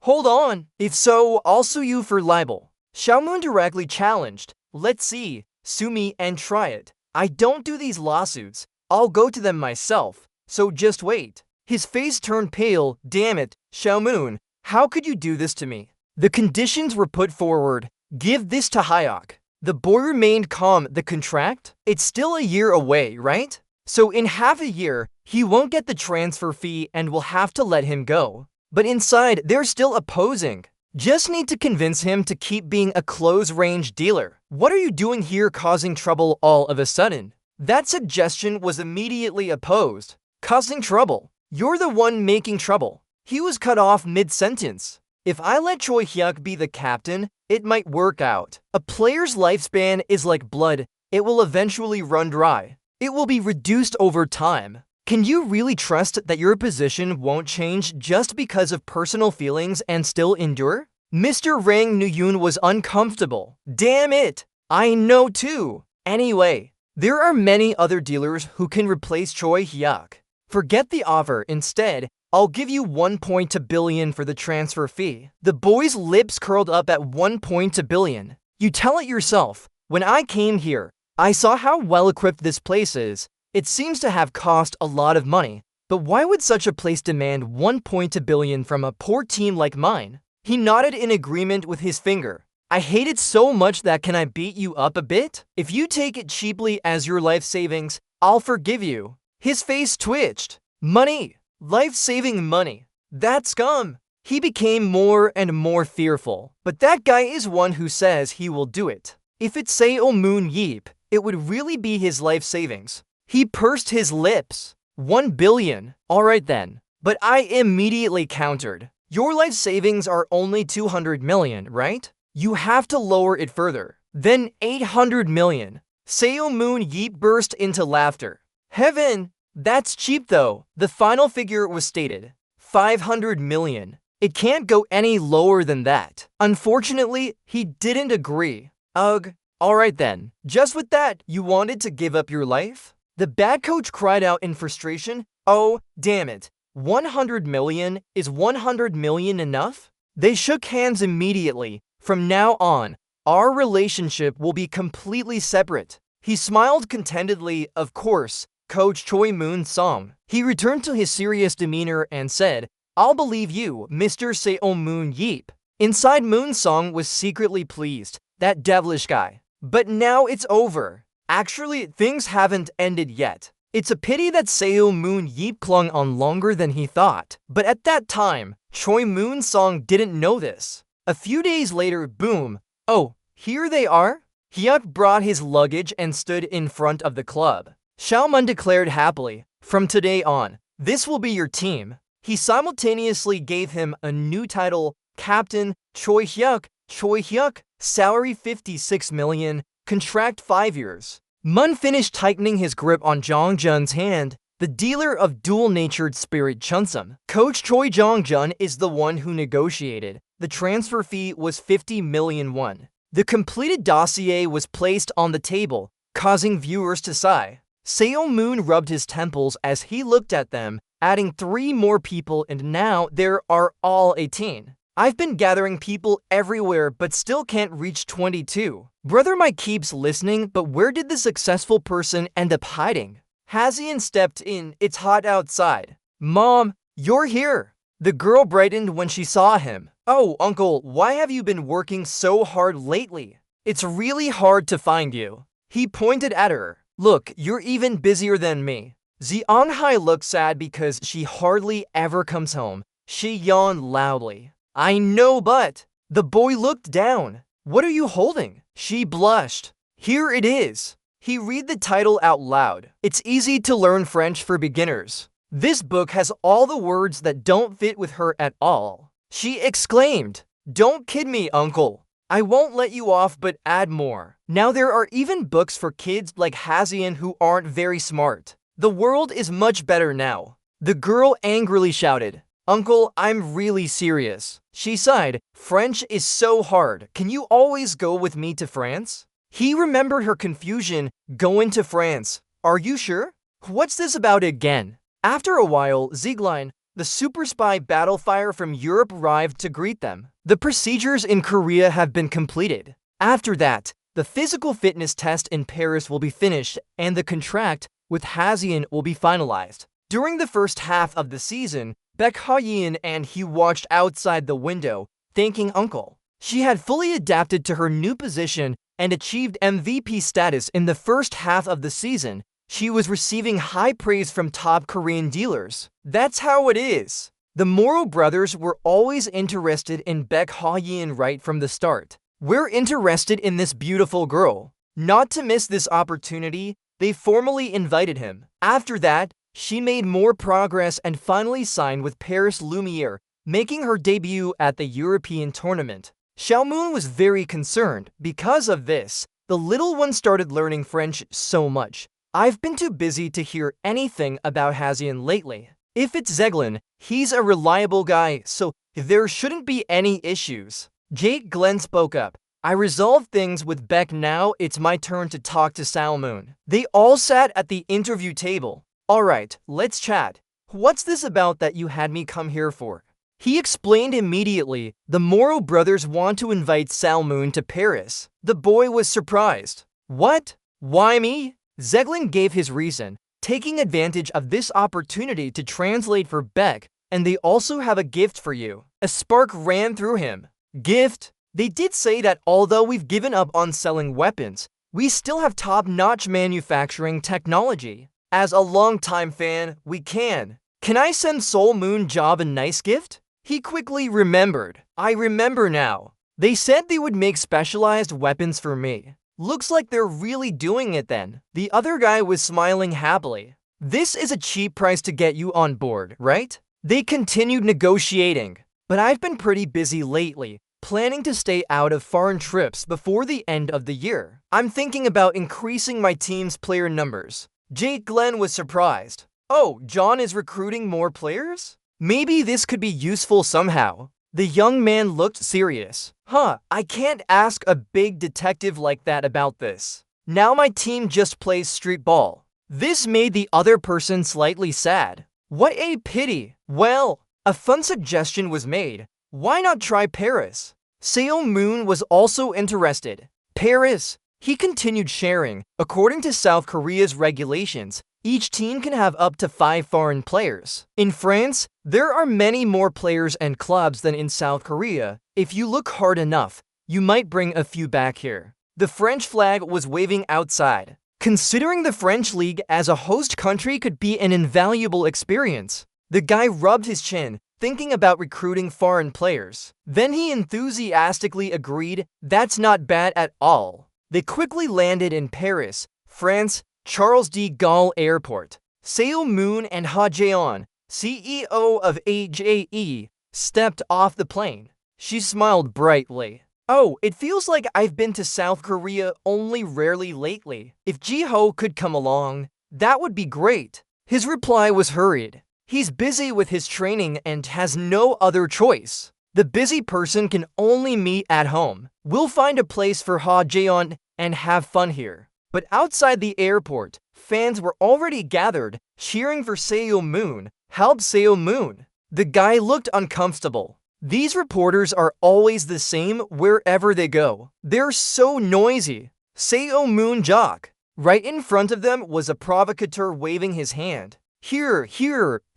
Hold on. If so, I'll sue you for libel. Xiaomoon directly challenged. Let's see. Sue me and try it. I don't do these lawsuits. I'll go to them myself. So just wait. His face turned pale. Damn it, Xiaomoon. How could you do this to me? The conditions were put forward. Give this to Hyuk. The boy remained calm. The contract? It's still a year away, right? So in half a year, he won't get the transfer fee and we'll have to let him go. But inside, they're still opposing. Just need to convince him to keep being a close-range dealer. What are you doing here causing trouble all of a sudden? That suggestion was immediately opposed. Causing trouble. You're the one making trouble. He was cut off mid-sentence. If I let Choi Hyuk be the captain, it might work out. A player's lifespan is like blood. It will eventually run dry. It will be reduced over time. Can you really trust that your position won't change just because of personal feelings and still endure? Mr. Rang Nuyun was uncomfortable. Damn it! I know too. Anyway, there are many other dealers who can replace Choi Hyuk. Forget the offer. Instead, I'll give you 1.2 billion for the transfer fee. The boy's lips curled up at 1.2 billion. You tell it yourself. When I came here, I saw how well-equipped this place is. It seems to have cost a lot of money, but why would such a place demand 1.2 billion from a poor team like mine? He nodded in agreement with his finger. I hate it so much that can I beat you up a bit? If you take it cheaply as your life savings, I'll forgive you. His face twitched. Money. Life-saving money. That scum. He became more and more fearful. But that guy is one who says he will do it. If it's Seo Moon Yeep, it would really be his life savings. He pursed his lips. 1 billion. Alright then. But I immediately countered. Your life savings are only 200 million, right? You have to lower it further. Then 800 million. Seo Moon Yeep burst into laughter. Heaven! That's cheap though. The final figure was stated. 500 million. It can't go any lower than that. Unfortunately, he didn't agree. Ugh. Alright then. Just with that, you wanted to give up your life? The bad coach cried out in frustration. Oh, damn it. 100 million? Is 100 million enough? They shook hands immediately. From now on, our relationship will be completely separate. He smiled contentedly, of course, Coach Choi Moon-song. He returned to his serious demeanor and said, I'll believe you, Mr. Seo Moon Yeep. Inside, Moon-song was secretly pleased. That devilish guy. But now it's over. Actually, things haven't ended yet. It's a pity that Seo Moon Yeep clung on longer than he thought. But at that time, Choi Moon-song didn't know this. A few days later, boom. Oh, here they are? Hyuk brought his luggage and stood in front of the club. Xiaoman declared happily, from today on, this will be your team. He simultaneously gave him a new title, Captain Choi Hyuk. Choi Hyuk, salary 56 million, contract 5 years. Mun finished tightening his grip on Jongjun's hand, the dealer of dual-natured spirit Chunsum. Coach Choi Jongjun is the one who negotiated. The transfer fee was 50 million won. The completed dossier was placed on the table, causing viewers to sigh. Seo Moon rubbed his temples as he looked at them, adding 3 more people, and now there are all 18. I've been gathering people everywhere but still can't reach 22. Brother Mike keeps listening, but where did the successful person end up hiding? Hazian stepped in. It's hot outside. Mom, you're here. The girl brightened when she saw him. Oh, uncle, why have you been working so hard lately? It's really hard to find you. He pointed at her. Look, you're even busier than me. Zeonhai looked sad because she hardly ever comes home. She yawned loudly. I know, but... The boy looked down. What are you holding? She blushed. Here it is. He read the title out loud. It's easy to learn French for beginners. This book has all the words that don't fit with her at all. She exclaimed, Don't kid me, uncle. I won't let you off, but add more. Now there are even books for kids like Hazian who aren't very smart. The world is much better now. The girl angrily shouted, Uncle, I'm really serious. She sighed, French is so hard. Can you always go with me to France? He remembered her confusion. Going to France. Are you sure? What's this about again? After a while, Zieglein, the super spy battlefire from Europe, arrived to greet them. The procedures in Korea have been completed. After that, the physical fitness test in Paris will be finished and the contract with Hazian will be finalized. During the first half of the season, Baek Ha-yeon and he watched outside the window, thanking Uncle. She had fully adapted to her new position and achieved MVP status in the first half of the season. She was receiving high praise from top Korean dealers. That's how it is. The Morrow brothers were always interested in Baek Ha-yin right from the start. We're interested in this beautiful girl. Not to miss this opportunity, they formally invited him. After that, she made more progress and finally signed with Paris Lumiere, making her debut at the European tournament. Xiaomoon was very concerned. Because of this, the little one started learning French so much. I've been too busy to hear anything about Ha-yin lately. If it's Zeglin, he's a reliable guy, so there shouldn't be any issues. Jake Glenn spoke up. I resolved things with Baek, now it's my turn to talk to Xiaomoon. They all sat at the interview table. Alright, let's chat. What's this about that you had me come here for? He explained immediately. The Morrow brothers want to invite Xiaomoon to Paris. The boy was surprised. What? Why me? Zeglin gave his reason, taking advantage of this opportunity to translate for Baek, and they also have a gift for you. A spark ran through him. Gift? They did say that although we've given up on selling weapons, we still have top-notch manufacturing technology. As a longtime fan, we can. Can I send Soul Moon Job a nice gift? He quickly remembered. I remember now. They said they would make specialized weapons for me. Looks like they're really doing it then. The other guy was smiling happily. This is a cheap price to get you on board, right? They continued negotiating. But I've been pretty busy lately, planning to stay out of foreign trips before the end of the year. I'm thinking about increasing my team's player numbers. Jake Glenn was surprised. Oh, John is recruiting more players? Maybe this could be useful somehow. The young man looked serious. I can't ask a big detective like that about this. Now my team just plays street ball. This made the other person slightly sad. What a pity. Well, a fun suggestion was made. Why not try Paris? Seo Moon was also interested. Paris? He continued sharing. According to South Korea's regulations, each team can have up to 5 foreign players. In France, there are many more players and clubs than in South Korea. If you look hard enough, you might bring a few back here. The French flag was waving outside. Considering the French league as a host country could be an invaluable experience. The guy rubbed his chin, thinking about recruiting foreign players. Then he enthusiastically agreed, that's not bad at all. They quickly landed in Paris, France, Charles de Gaulle Airport. Seo Moon and Ha Jaeon, CEO of AJE, stepped off the plane. She smiled brightly. Oh, it feels like I've been to South Korea only rarely lately. If Ji-ho could come along, that would be great. His reply was hurried. He's busy with his training and has no other choice. The busy person can only meet at home. We'll find a place for Ha Jaeon and have fun here. But outside the airport, fans were already gathered, cheering for Seo Moon. Help Seo Moon. The guy looked uncomfortable. These reporters are always the same wherever they go. They're so noisy. Seo Moon jock. Right in front of them was a provocateur waving his hand. Here,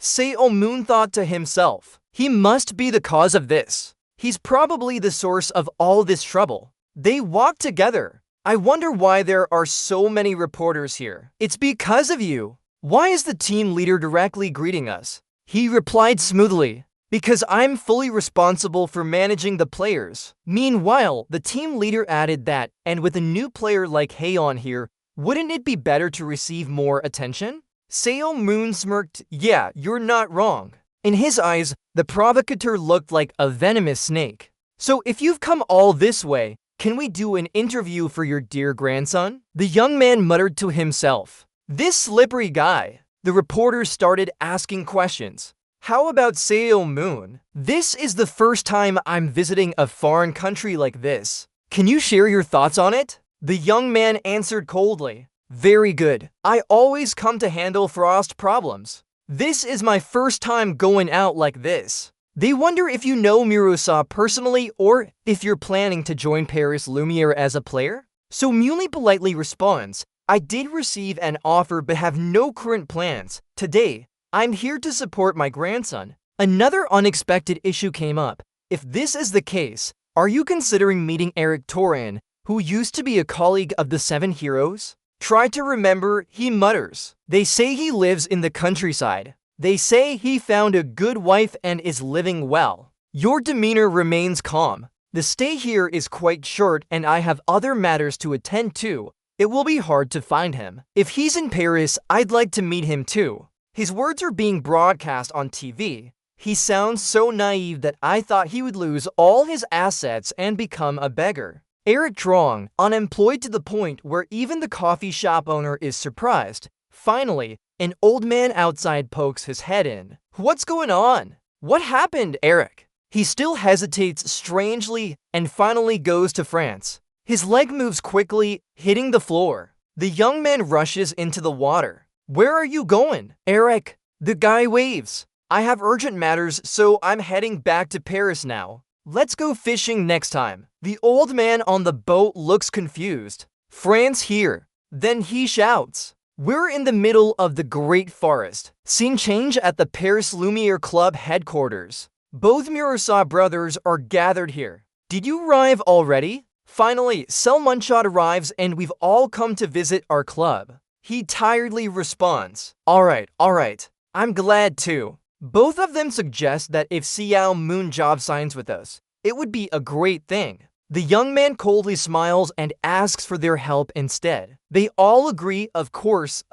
Seo Moon thought to himself. He must be the cause of this. He's probably the source of all this trouble. They walked together. I wonder why there are so many reporters here. It's because of you. Why is the team leader directly greeting us? He replied smoothly. Because I'm fully responsible for managing the players. Meanwhile, the team leader added that, and with a new player like Haeon here, wouldn't it be better to receive more attention? Seo Moon smirked. Yeah, you're not wrong. In his eyes, the provocateur looked like a venomous snake. So if you've come all this way, can we do an interview for your dear grandson? The young man muttered to himself. This slippery guy. The reporters started asking questions. How about Seo Moon? This is the first time I'm visiting a foreign country like this. Can you share your thoughts on it? The young man answered coldly. Very good. I always come to handle Frost problems. This is my first time going out like this. They wonder if you know Mirosa personally or if you're planning to join Paris Lumiere as a player? So Muli politely responds, I did receive an offer but have no current plans. Today, I'm here to support my grandson. Another unexpected issue came up. If this is the case, are you considering meeting Eric Toran, who used to be a colleague of the 7 Heroes? Try to remember, he mutters. They say he lives in the countryside. They say he found a good wife and is living well. Your demeanor remains calm. The stay here is quite short and I have other matters to attend to. It will be hard to find him. If he's in Paris, I'd like to meet him too. His words are being broadcast on TV. He sounds so naive that I thought he would lose all his assets and become a beggar. Eric Trong, unemployed to the point where even the coffee shop owner is surprised. Finally, an old man outside pokes his head in. What's going on? What happened, Eric? He still hesitates strangely and finally goes to France. His leg moves quickly, hitting the floor. The young man rushes into the water. Where are you going, Eric? The guy waves. I have urgent matters, so I'm heading back to Paris now. Let's go fishing next time. The old man on the boat looks confused. France here. Then he shouts. We're in the middle of the Great Forest. Scene change at the Paris Lumiere Club headquarters. Both Murasa brothers are gathered here. Did you arrive already? Finally, Selmunshot arrives and we've all come to visit our club. He tiredly responds. Alright. I'm glad too. Both of them suggest that if Xiao Moon job signs with us, it would be a great thing. The young man coldly smiles and asks for their help instead. They all agree, of course,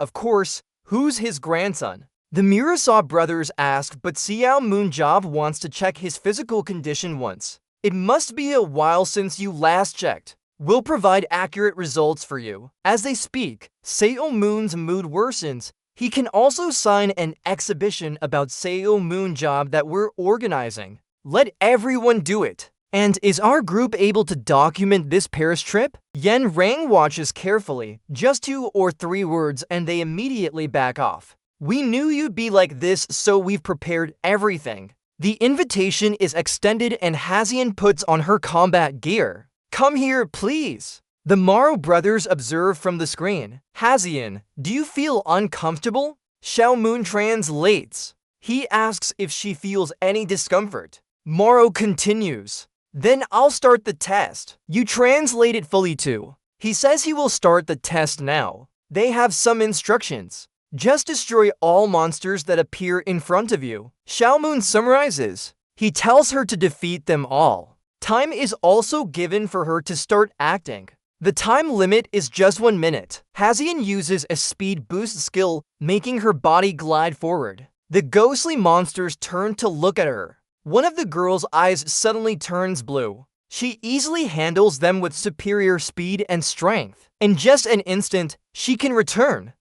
who's his grandson? The Murasa brothers ask, but Xiao Moon job wants to check his physical condition once. It must be a while since you last checked. We'll provide accurate results for you. As they speak, Seo Moon's mood worsens. He can also sign an exhibition about Seo Moon job that we're organizing. Let everyone do it. And is our group able to document this Paris trip? Yen Rang watches carefully, just 2 or 3 words and they immediately back off. We knew you'd be like this, so we've prepared everything. The invitation is extended and Hazian puts on her combat gear. Come here, please. The Morrow brothers observe from the screen. Hazian, do you feel uncomfortable? Xiao Moon translates. He asks if she feels any discomfort. Morrow continues. Then I'll start the test. You translate it fully too. He says he will start the test now. They have some instructions. Just destroy all monsters that appear in front of you. Xiao Moon summarizes. He tells her to defeat them all. Time is also given for her to start acting. The time limit is just 1 minute. Hazian uses a speed boost skill, making her body glide forward. The ghostly monsters turn to look at her. One of the girl's eyes suddenly turns blue. She easily handles them with superior speed and strength. In just an instant, she can return.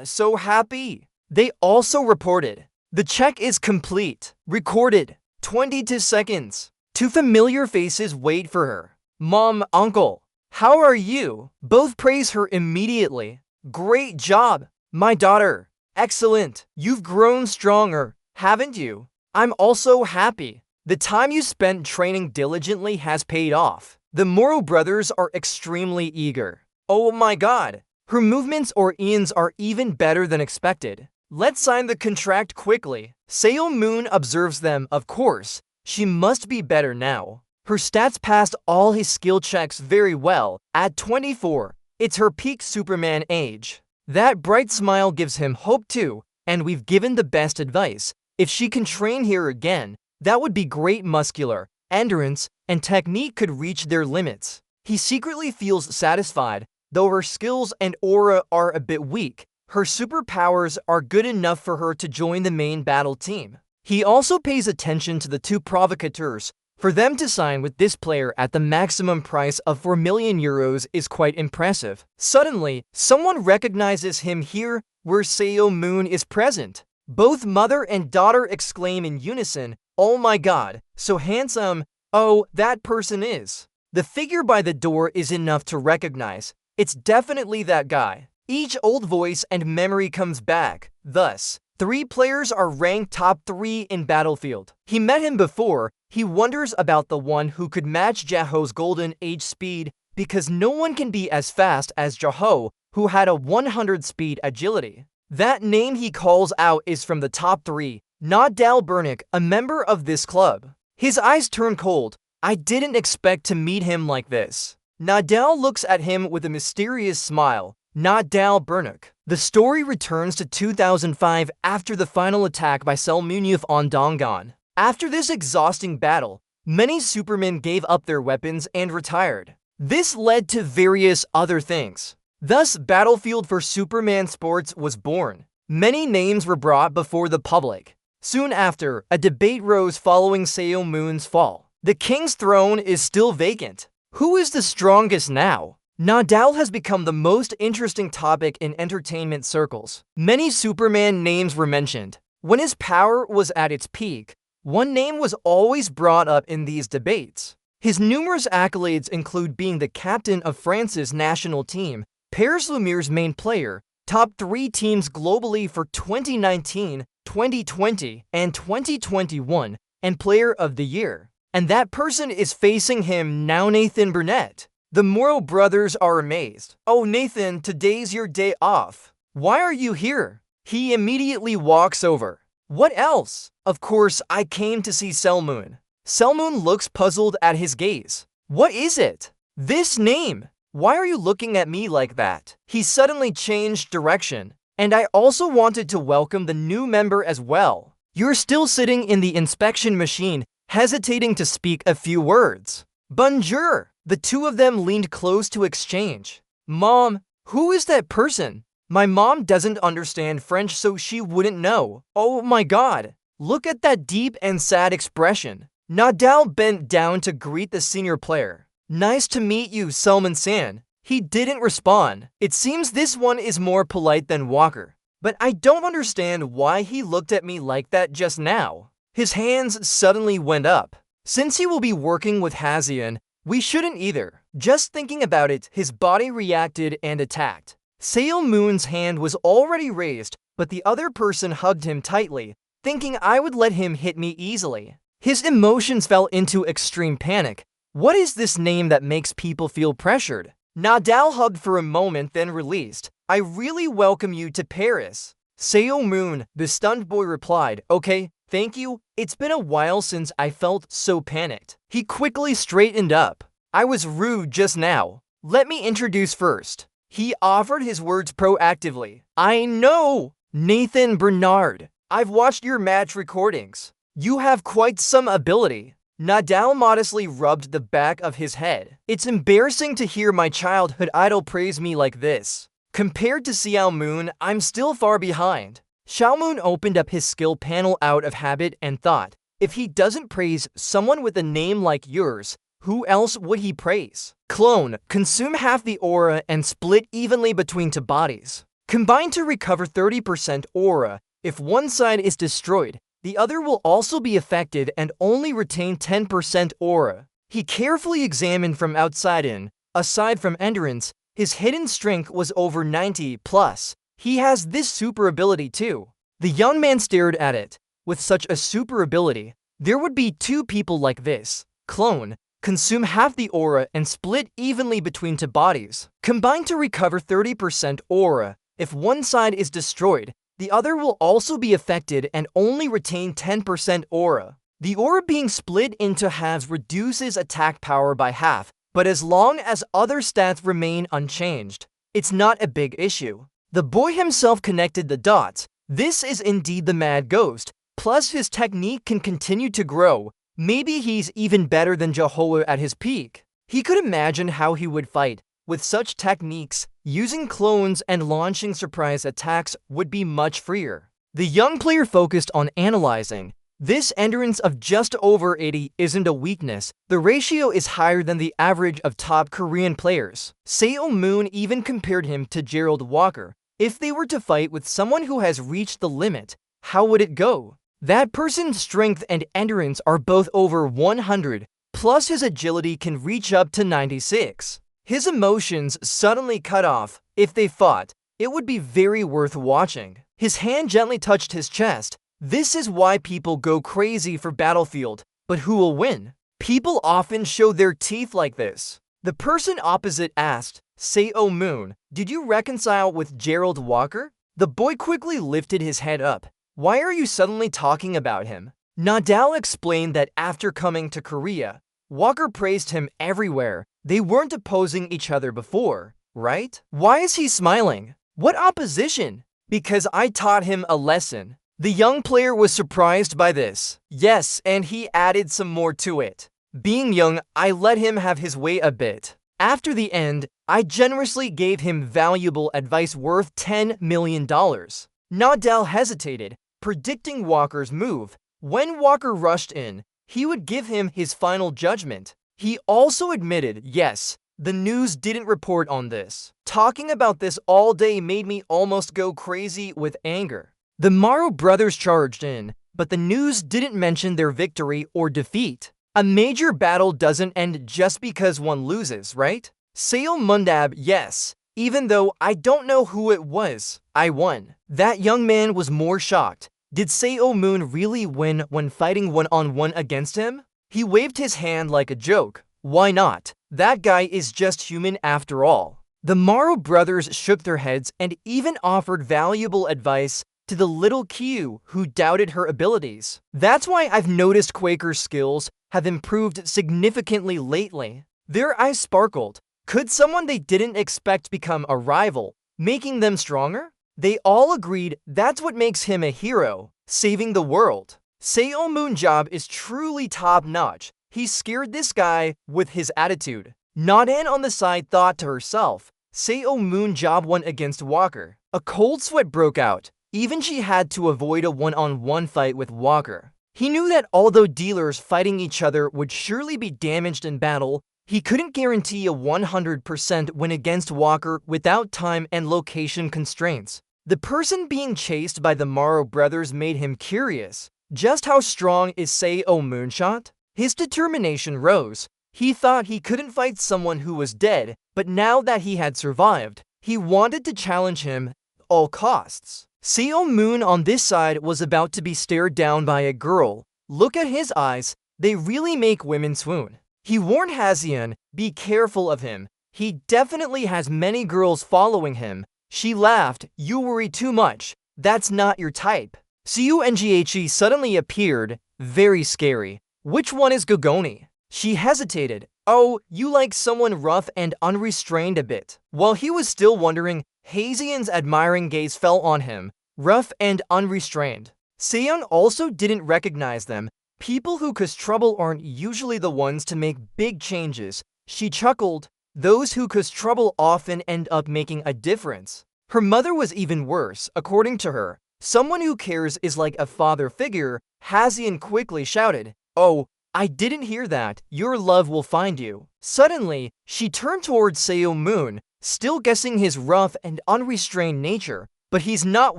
So happy. They also reported. The check is complete. Recorded. 22 seconds. 2 familiar faces wait for her. Mom, uncle. How are you? Both praise her immediately. Great job, my daughter. Excellent. You've grown stronger, haven't you? I'm also happy. The time you spent training diligently has paid off. The Morrow brothers are extremely eager. Oh my god. Her movements or Ian's are even better than expected. Let's sign the contract quickly. Seo Moon observes them, of course. She must be better now. Her stats passed all his skill checks very well. At 24, it's her peak Superman age. That bright smile gives him hope too, and we've given the best advice. If she can train here again, that would be great. Muscular, endurance, and technique could reach their limits. He secretly feels satisfied, though her skills and aura are a bit weak. Her superpowers are good enough for her to join the main battle team. He also pays attention to the 2 provocateurs. For them to sign with this player at the maximum price of 4 million euros is quite impressive. Suddenly, someone recognizes him here, where Seo Moon is present. Both mother and daughter exclaim in unison, "Oh my god, so handsome." Oh, that person is. The figure by the door is enough to recognize. It's definitely that guy. Each old voice and memory comes back. Thus, 3 players are ranked top 3 in Battlefield. He met him before. He wonders about the one who could match Jaho's golden age speed because no one can be as fast as Jaho, who had a 100 speed agility. That name he calls out is from the top 3, Nadal Bernick, a member of this club. His eyes turn cold. I didn't expect to meet him like this. Nadal looks at him with a mysterious smile. Nadal Bernuk. The story returns to 2005 after the final attack by Selmunyev on Dongan. After this exhausting battle, many Supermen gave up their weapons and retired. This led to various other things. Thus, Battlefield for Superman Sports was born. Many names were brought before the public. Soon after, a debate rose following Seo Moon's fall. The king's throne is still vacant. Who is the strongest now? Nadal has become the most interesting topic in entertainment circles. Many Superman names were mentioned. When his power was at its peak, one name was always brought up in these debates. His numerous accolades include being the captain of France's national team, Paris Lumière's main player, top 3 teams globally for 2019, 2020, and 2021, and Player of the Year. And that person is facing him now, Nathan Burnett. The Morrow brothers are amazed. "Oh, Nathan, today's your day off. Why are you here?" He immediately walks over. "What else?" "Of course, I came to see Selmoon." Selmoon looks puzzled at his gaze. "What is it?" "This name. Why are you looking at me like that?" He suddenly changed direction. "And I also wanted to welcome the new member as well." You're still sitting in the inspection machine, hesitating to speak a few words. "Bonjour." The two of them leaned close to exchange. "Mom, who is that person?" "My mom doesn't understand French, so she wouldn't know." "Oh my God. Look at that deep and sad expression." Nadal bent down to greet the senior player. "Nice to meet you, Selman-san." He didn't respond. It seems this one is more polite than Walker. But I don't understand why he looked at me like that just now. His hands suddenly went up. Since he will be working with Hazian, we shouldn't either. Just thinking about it, his body reacted and attacked. Seo Moon's hand was already raised, but the other person hugged him tightly, thinking I would let him hit me easily. His emotions fell into extreme panic. What is this name that makes people feel pressured? Nadal hugged for a moment, then released. "I really welcome you to Paris." Seo Moon, the stunned boy, replied, "Okay, thank you. It's been a while since I felt so panicked." He quickly straightened up. "I was rude just now. Let me introduce first." He offered his words proactively. "I know, Nathan Bernard. I've watched your match recordings. You have quite some ability." Nadal modestly rubbed the back of his head. "It's embarrassing to hear my childhood idol praise me like this. Compared to Xiao Moon, I'm still far behind." Xiao Moon opened up his skill panel out of habit and thought, if he doesn't praise someone with a name like yours, who else would he praise? Clone, consume half the aura and split evenly between 2 bodies. Combine to recover 30% aura. If one side is destroyed, the other will also be affected and only retain 10% aura. He carefully examined from outside in. Aside from endurance, his hidden strength was over 90 plus. He has this super ability too. The young man stared at it. With such a super ability, there would be 2 people like this. Clone, consume half the aura and split evenly between 2 bodies. Combine to recover 30% aura. If one side is destroyed, the other will also be affected and only retain 10% aura. The aura being split into halves reduces attack power by half, but as long as other stats remain unchanged, it's not a big issue. The boy himself connected the dots. This is indeed the Mad Ghost, plus his technique can continue to grow. Maybe he's even better than Jehovah at his peak. He could imagine how he would fight. With such techniques, using clones and launching surprise attacks would be much freer. The young player focused on analyzing. This endurance of just over 80 isn't a weakness. The ratio is higher than the average of top Korean players. Seo Moon even compared him to Gerald Walker. If they were to fight with someone who has reached the limit, how would it go? That person's strength and endurance are both over 100, plus his agility can reach up to 96. His emotions suddenly cut off. If they fought, it would be very worth watching. His hand gently touched his chest. This is why people go crazy for Battlefield. But who will win? People often show their teeth like this. The person opposite asked, Seo Moon, did you reconcile with Gerald Walker? The boy quickly lifted his head up. Why are you suddenly talking about him? Nadal explained that after coming to Korea, Walker praised him everywhere. They weren't opposing each other before. right? Why is he smiling? What opposition? Because I taught him a lesson. The young player was surprised by this. Yes, and he added some more to it. Being young, I let him have his way a bit. After the end, I generously gave him valuable advice worth $10 million. Nadal hesitated, predicting Walker's move. When Walker rushed in, he would give him his final judgment. He also admitted, yes, the news didn't report on this. Talking about this all day made me almost go crazy with anger. The Morrow brothers charged in, but the news didn't mention their victory or defeat. A major battle doesn't end just because one loses, right? Seo Mundab, yes. Even though I don't know who it was, I won. That young man was more shocked. Did Seo Moon really win when fighting one-on-one against him? He waved his hand like a joke. Why not? That guy is just human after all. The Morrow brothers shook their heads and even offered valuable advice to the little Kyu who doubted her abilities. That's why I've noticed Quaker's skills have improved significantly lately. Their eyes sparkled. Could someone they didn't expect become a rival, making them stronger? They all agreed that's what makes him a hero, saving the world. Seo Moonjob is truly top-notch. He scared this guy with his attitude. Nadan on the side thought to herself, Seo Moonjob won against Walker. A cold sweat broke out. Even she had to avoid a one-on-one fight with Walker. He knew that although dealers fighting each other would surely be damaged in battle, he couldn't guarantee a 100% win against Walker without time and location constraints. The person being chased by the Morrow brothers made him curious. Just how strong is Seo Moonshot? His determination rose. He thought he couldn't fight someone who was dead, but now that he had survived, he wanted to challenge him at all costs. Seo Moon on this side was about to be stared down by a girl. Look at his eyes, they really make women swoon. He warned Hazian, be careful of him. He definitely has many girls following him. She laughed, you worry too much. That's not your type. Siu Nghe suddenly appeared, very scary. Which one is Gogoni? She hesitated. Oh, you like someone rough and unrestrained a bit. While he was still wondering, Hazian's admiring gaze fell on him, rough and unrestrained. Seon also didn't recognize them. People who cause trouble aren't usually the ones to make big changes. She chuckled. Those who cause trouble often end up making a difference. Her mother was even worse, according to her. Someone who cares is like a father figure. Hazian quickly shouted, oh, I didn't hear that. Your love will find you. Suddenly, she turned towards Seo Moon, still guessing his rough and unrestrained nature, but he's not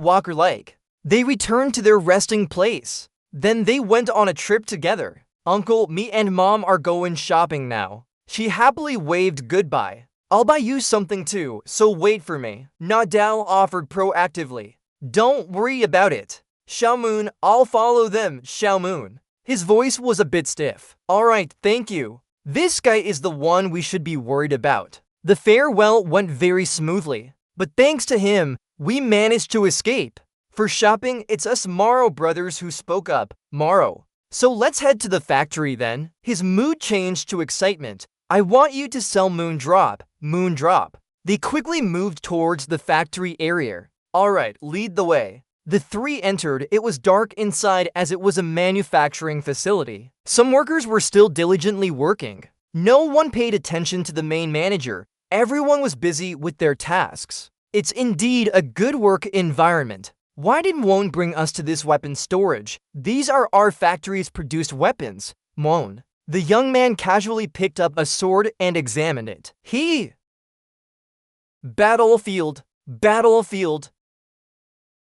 Walker-like. They returned to their resting place. Then they went on a trip together. Uncle, me and Mom are going shopping now. She happily waved goodbye. I'll buy you something too, so wait for me. Nadal offered proactively. Don't worry about it. Xiaomoon, I'll follow them, Xiaomoon. His voice was a bit stiff. Alright, thank you. This guy is the one we should be worried about. The farewell went very smoothly. But thanks to him, we managed to escape. For shopping, it's us Morrow brothers who spoke up. Morrow. So let's head to the factory then. His mood changed to excitement. I want you to sell Moondrop. Moondrop. They quickly moved towards the factory area. Alright, lead the way. The three entered. It was dark inside as it was a manufacturing facility. Some workers were still diligently working. No one paid attention to the main manager. Everyone was busy with their tasks. It's indeed a good work environment. Why did Won bring us to this weapon storage? These are our factory's produced weapons. Won. The young man casually picked up a sword and examined it. Battlefield. Battlefield.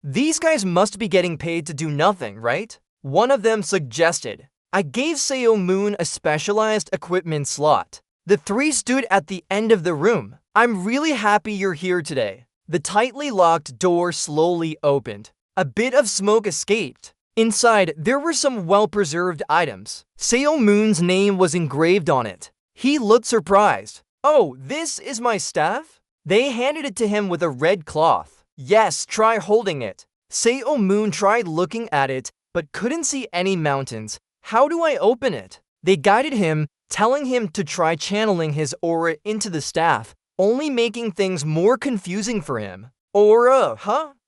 These guys must be getting paid to do nothing, right? One of them suggested. I gave Seo Moon a specialized equipment slot. The three stood at the end of the room. I'm really happy you're here today. The tightly locked door slowly opened. A bit of smoke escaped. Inside, there were some well-preserved items. Seo Moon's name was engraved on it. He looked surprised. Oh, this is my staff? They handed it to him with a red cloth. Yes, try holding it. Seo Moon tried looking at it, but couldn't see any mountains. How do I open it? They guided him, telling him to try channeling his aura into the staff. only making things more confusing for him. Or,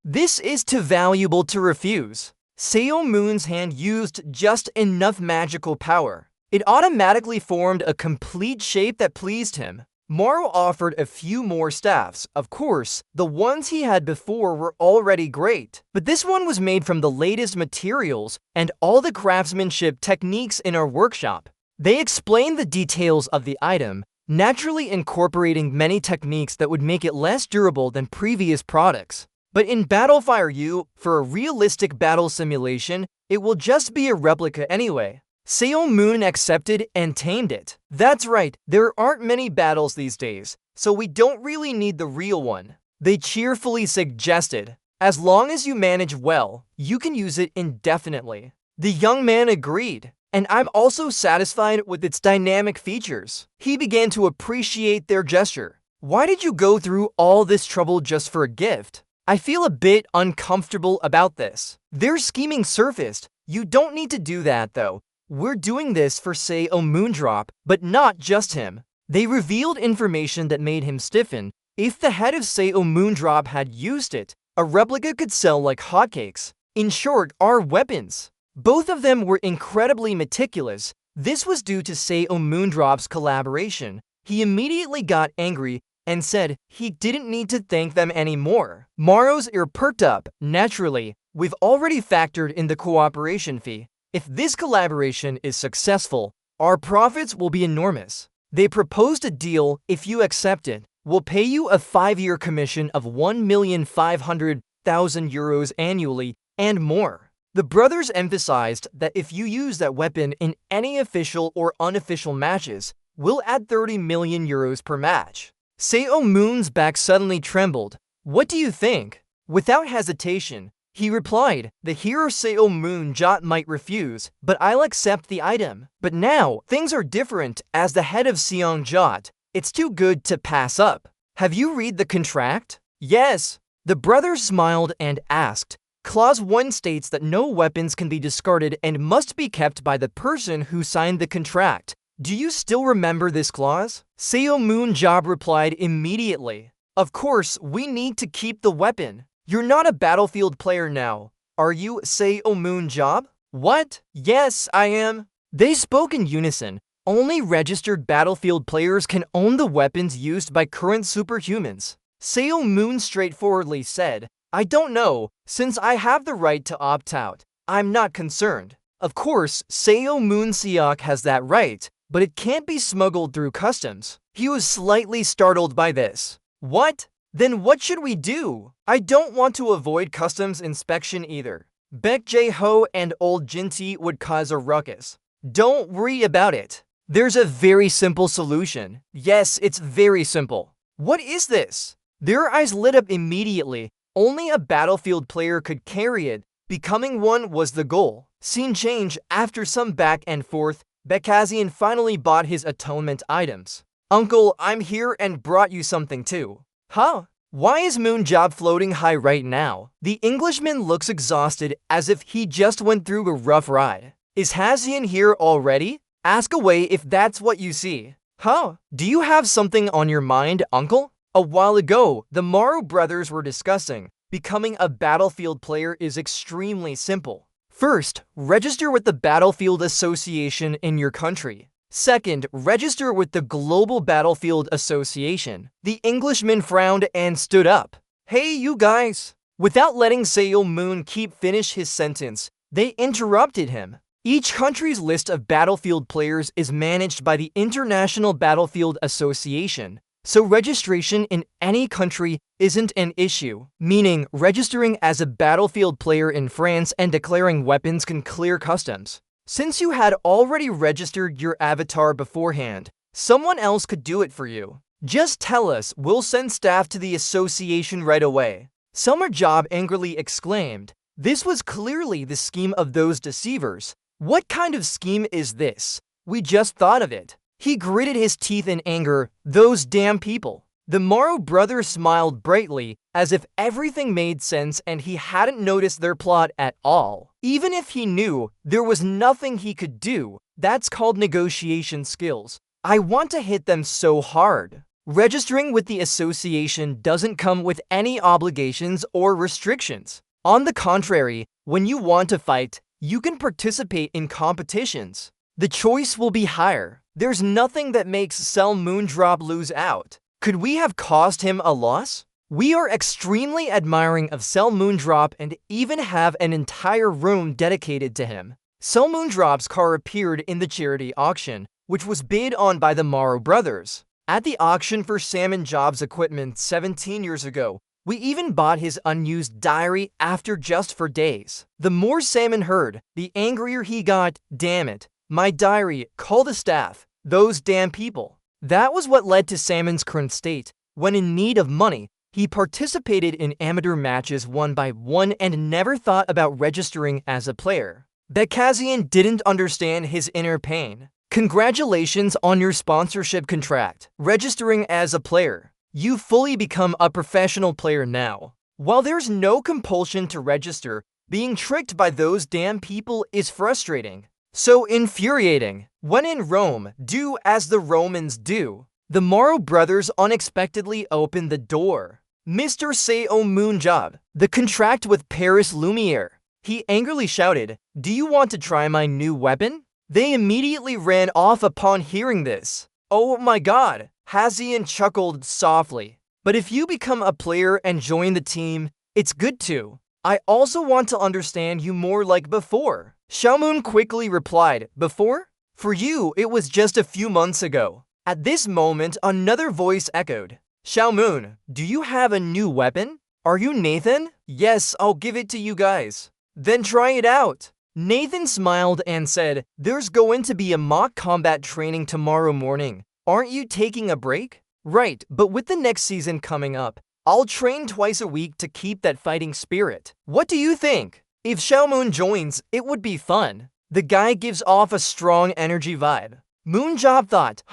this is too valuable to refuse. Seomun's hand used just enough magical power. It automatically formed a complete shape that pleased him. Morrow offered a few more staffs. Of course, the ones he had before were already great, but this one was made from the latest materials and all the craftsmanship techniques in our workshop. They explained the details of the item, naturally incorporating many techniques that would make it less durable than previous products. But in Battlefire U, for a realistic battle simulation, it will just be a replica anyway. Seomun accepted and tamed it. That's right, there aren't many battles these days, so we don't really need the real one. They cheerfully suggested, as long as you manage well, you can use it indefinitely. The young man agreed, and I'm also satisfied with its dynamic features. He began to appreciate their gesture. Why did you go through all this trouble just for a gift? I feel a bit uncomfortable about this. Their scheming surfaced. You don't need to do that though. We're doing this for Seomun, but not just him. They revealed information that made him stiffen. If the head of Seomun had used it, a replica could sell like hotcakes. In short, our weapons. Both of them were incredibly meticulous. This was due to Seomun's collaboration. He immediately got angry and said he didn't need to thank them anymore. Morrow's ear perked up. Naturally, we've already factored in the cooperation fee. If this collaboration is successful, our profits will be enormous. They proposed a deal. If you accept it, we'll pay you a 5-year commission of 1,500,000 euros annually and more. The brothers emphasized that if you use that weapon in any official or unofficial matches, we'll add 30 million euros per match. Seomun's back suddenly trembled. What do you think? Without hesitation, he replied, the hero Seomun might refuse, but I'll accept the item. But now, things are different. As the head of Seong, it's too good to pass up. Have you read the contract? Yes. The brothers smiled and asked. Clause 1 states that no weapons can be discarded and must be kept by the person who signed the contract. Do you still remember this clause? Seomun replied immediately. Of course, we need to keep the weapon. You're not a Battlefield player now, are you, Seomun? What? Yes, I am. They spoke in unison. Only registered Battlefield players can own the weapons used by current superhumans. Seomun straightforwardly said, I don't know, since I have the right to opt out. I'm not concerned. Of course, Seomun has that right, but it can't be smuggled through customs. He was slightly startled by this. What? Then what should we do? I don't want to avoid customs inspection either. Baek Jae-ho and old Jinti would cause a ruckus. Don't worry about it. There's a very simple solution. Yes, it's very simple. What is this? Their eyes lit up immediately. Only a Battlefield player could carry it. Becoming one was the goal. Scene change. After some back and forth, Bekazian finally bought his atonement items. Uncle, I'm here and brought you something too. Huh? Why is Moonjob floating high right now? The Englishman looks exhausted, as if he just went through a rough ride. Is Hazian here already? Ask away if that's what you see. Huh? Do you have something on your mind, uncle? A while ago, the Morrow brothers were discussing becoming a Battlefield player is extremely simple. First, register with the Battlefield Association in your country. Second, register with the Global Battlefield Association. The Englishman frowned and stood up. Hey, you guys! Without letting Seomun finish his sentence, they interrupted him. Each country's list of Battlefield players is managed by the International Battlefield Association, so registration in any country isn't an issue, meaning registering as a Battlefield player in France and declaring weapons can clear customs. Since you had already registered your avatar beforehand, someone else could do it for you. Just tell us, we'll send staff to the association right away. Summerjob angrily exclaimed. This was clearly the scheme of those deceivers. What kind of scheme is this? We just thought of it. He gritted his teeth in anger. Those damn people. The Morrow brothers smiled brightly, as if everything made sense and he hadn't noticed their plot at all. Even if he knew, there was nothing he could do. That's called negotiation skills. I want to hit them so hard. Registering with the association doesn't come with any obligations or restrictions. On the contrary, when you want to fight, you can participate in competitions. The choice will be higher. There's nothing that makes Cell Moondrop lose out. Could we have caused him a loss? We are extremely admiring of Cell Moondrop and even have an entire room dedicated to him. Cell Moondrop's car appeared in the charity auction, which was bid on by the Morrow brothers. At the auction for Salmon Jobs equipment 17 years ago, we even bought his unused diary after just for days. The more Salmon heard, the angrier he got. Damn it. My diary, call the staff. Those damn people. That was what led to Salmon's current state. When in need of money, he participated in amateur matches one by one and never thought about registering as a player. Bekazian didn't understand his inner pain. Congratulations on your sponsorship contract. Registering as a player. You fully become a professional player now. While there's no compulsion to register, being tricked by those damn people is frustrating. So infuriating. When in Rome, do as the Romans do. The Morrow brothers unexpectedly opened the door. Mr. Seo Moonjob, the contract with Paris Lumiere. He angrily shouted, "Do you want to try my new weapon?" They immediately ran off upon hearing this. Oh my god, Hazian chuckled softly. But if you become a player and join the team, it's good too. I also want to understand you more like before. Xiaomoon quickly replied, before? For you, it was just a few months ago. At this moment, another voice echoed. Xiaomoon, do you have a new weapon? Are you Nathan? Yes, I'll give it to you guys. Then try it out. Nathan smiled and said, there's going to be a mock combat training tomorrow morning. Aren't you taking a break? Right, but with the next season coming up, I'll train twice a week to keep that fighting spirit. What do you think? If Xiaomoon joins, it would be fun. The guy gives off a strong energy vibe. Moonjob thought,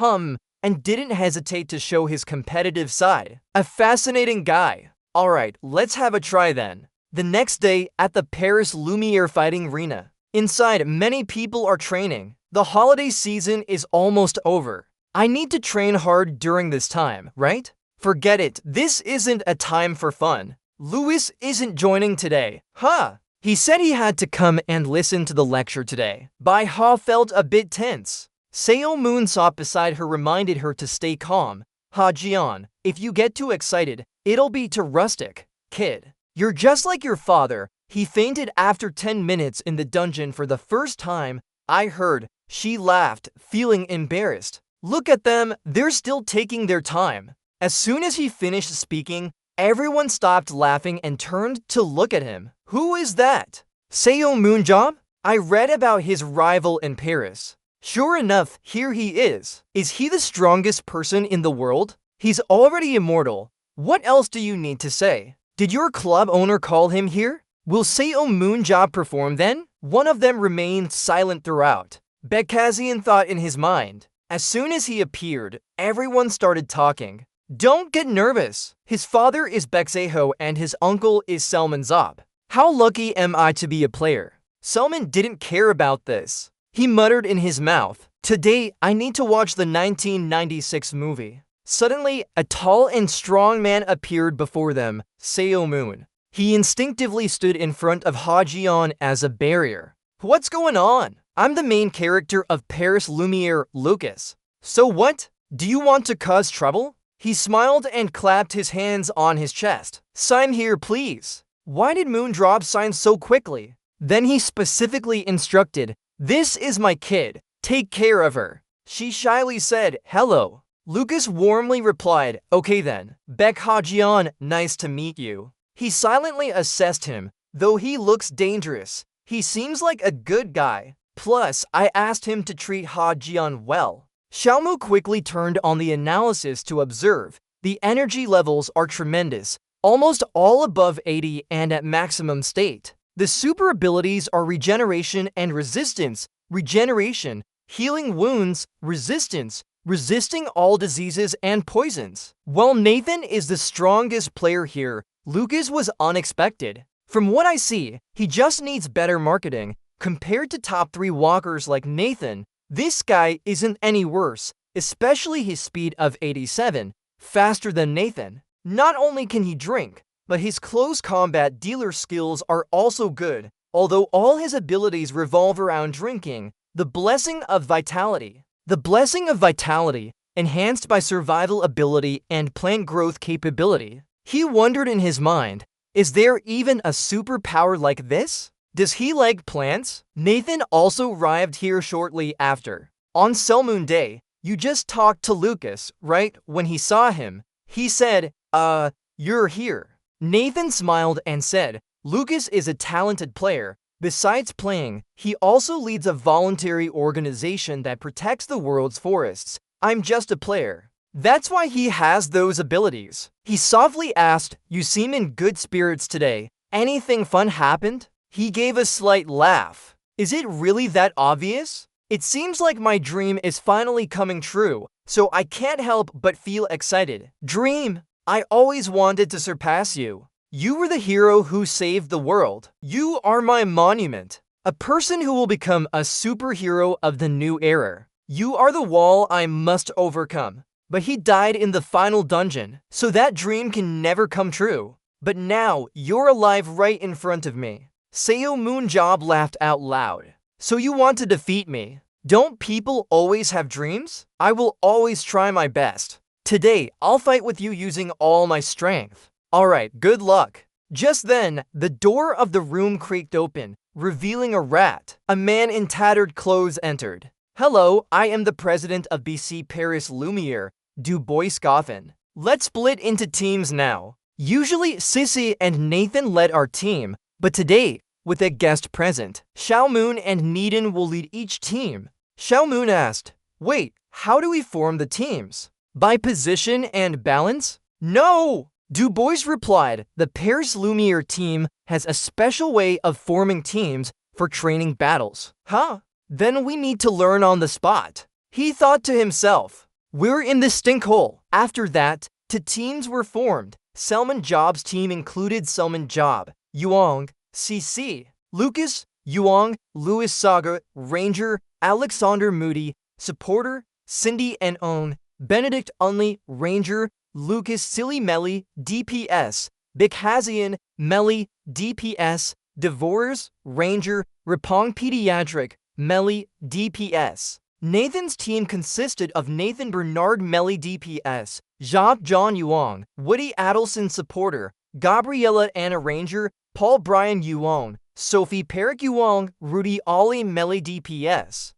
and didn't hesitate to show his competitive side. A fascinating guy. Alright, let's have a try then. The next day, at the Paris Lumiere fighting arena. Inside, many people are training. The holiday season is almost over. I need to train hard during this time, right? Forget it, this isn't a time for fun. Louis isn't joining today. He said he had to come and listen to the lecture today. Bai Ha felt a bit tense. Seo Moonsop beside her reminded her to stay calm. Ha Jian, if you get too excited, it'll be too rustic. Kid, you're just like your father. He fainted after 10 minutes in the dungeon for the first time. I heard. She laughed, feeling embarrassed. Look at them, they're still taking their time. As soon as he finished speaking, everyone stopped laughing and turned to look at him. Who is that? Seo Moonjob? I read about his rival in Paris. Sure enough, here he is. Is he the strongest person in the world? He's already immortal. What else do you need to say? Did your club owner call him here? Will Seo Moonjob perform then? One of them remained silent throughout. Bekazian thought in his mind. As soon as he appeared, everyone started talking. Don't get nervous. His father is Bexeho and his uncle is Selman Zob. How lucky am I to be a player? Selman didn't care about this. He muttered in his mouth, today I need to watch the 1996 movie. Suddenly, a tall and strong man appeared before them, Seo Moon. He instinctively stood in front of Ha Jian as a barrier. What's going on? I'm the main character of Paris Lumiere, Lucas. So what? Do you want to cause trouble? He smiled and clapped his hands on his chest. Sign here, please. Why did Moondrop sign so quickly? Then he specifically instructed, this is my kid. Take care of her. She shyly said, hello. Lucas warmly replied, okay then. Bek Ha-jian, nice to meet you. He silently assessed him. Though he looks dangerous, he seems like a good guy. Plus, I asked him to treat Ha-jian well. Xiaomu quickly turned on the analysis to observe. The energy levels are tremendous, almost all above 80 and at maximum state. The super abilities are regeneration and resistance, regeneration, healing wounds, resistance, resisting all diseases and poisons. While Nathan is the strongest player here, Lucas was unexpected. From what I see, he just needs better marketing. Compared to top 3 walkers like Nathan, this guy isn't any worse, especially his speed of 87, faster than Nathan. Not only can he drink, but his close combat dealer skills are also good. Although all his abilities revolve around drinking, the Blessing of Vitality. The Blessing of Vitality, enhanced by survival ability and plant growth capability. He wondered in his mind, is there even a superpower like this? Does he like plants? Nathan also arrived here shortly after. On Selmoon Day, you just talked to Lucas, right? When he saw him, he said, you're here. Nathan smiled and said, Lucas is a talented player. Besides playing, he also leads a voluntary organization that protects the world's forests. I'm just a player. That's why he has those abilities. He softly asked, you seem in good spirits today. Anything fun happened? He gave a slight laugh. Is it really that obvious? It seems like my dream is finally coming true, so I can't help but feel excited. Dream, I always wanted to surpass you. You were the hero who saved the world. You are my monument. A person who will become a superhero of the new era. You are the wall I must overcome. But he died in the final dungeon, so that dream can never come true. But now, you're alive right in front of me. Seo Moonjob laughed out loud. So you want to defeat me? Don't people always have dreams? I will always try my best. Today, I'll fight with you using all my strength. Alright, good luck. Just then, the door of the room creaked open, revealing a rat. A man in tattered clothes entered. Hello, I am the president of BC Paris Lumiere, Du Bois Goffin. Let's split into teams now. Usually, Sissy and Nathan led our team, but today, with a guest present, Xiaomoon and Needon will lead each team. Xiaomoon asked, wait, how do we form the teams? By position and balance? No! Du Bois replied, the Paris Lumiere team has a special way of forming teams for training battles. Huh? Then we need to learn on the spot. He thought to himself, we're in the stink hole. After that, two teams were formed. Selman Job's team included Selman Job, Yuong, CC, Lucas, Yuong, Louis Saga, Ranger, Alexander Moody, Supporter, Cindy and Own, Benedict Unley, Ranger, Lucas Silly Melly, DPS, Bikhazian, Melly, DPS, Devorers, Ranger, Ripong Pediatric, Melly, DPS. Nathan's team consisted of Nathan Bernard Melly DPS, Job John Yuong, Woody Adelson Supporter, Gabriella Anna Ranger, Paul Brian Yuong, Sophie Peric Yuong, Rudy Ollie Melly DPS,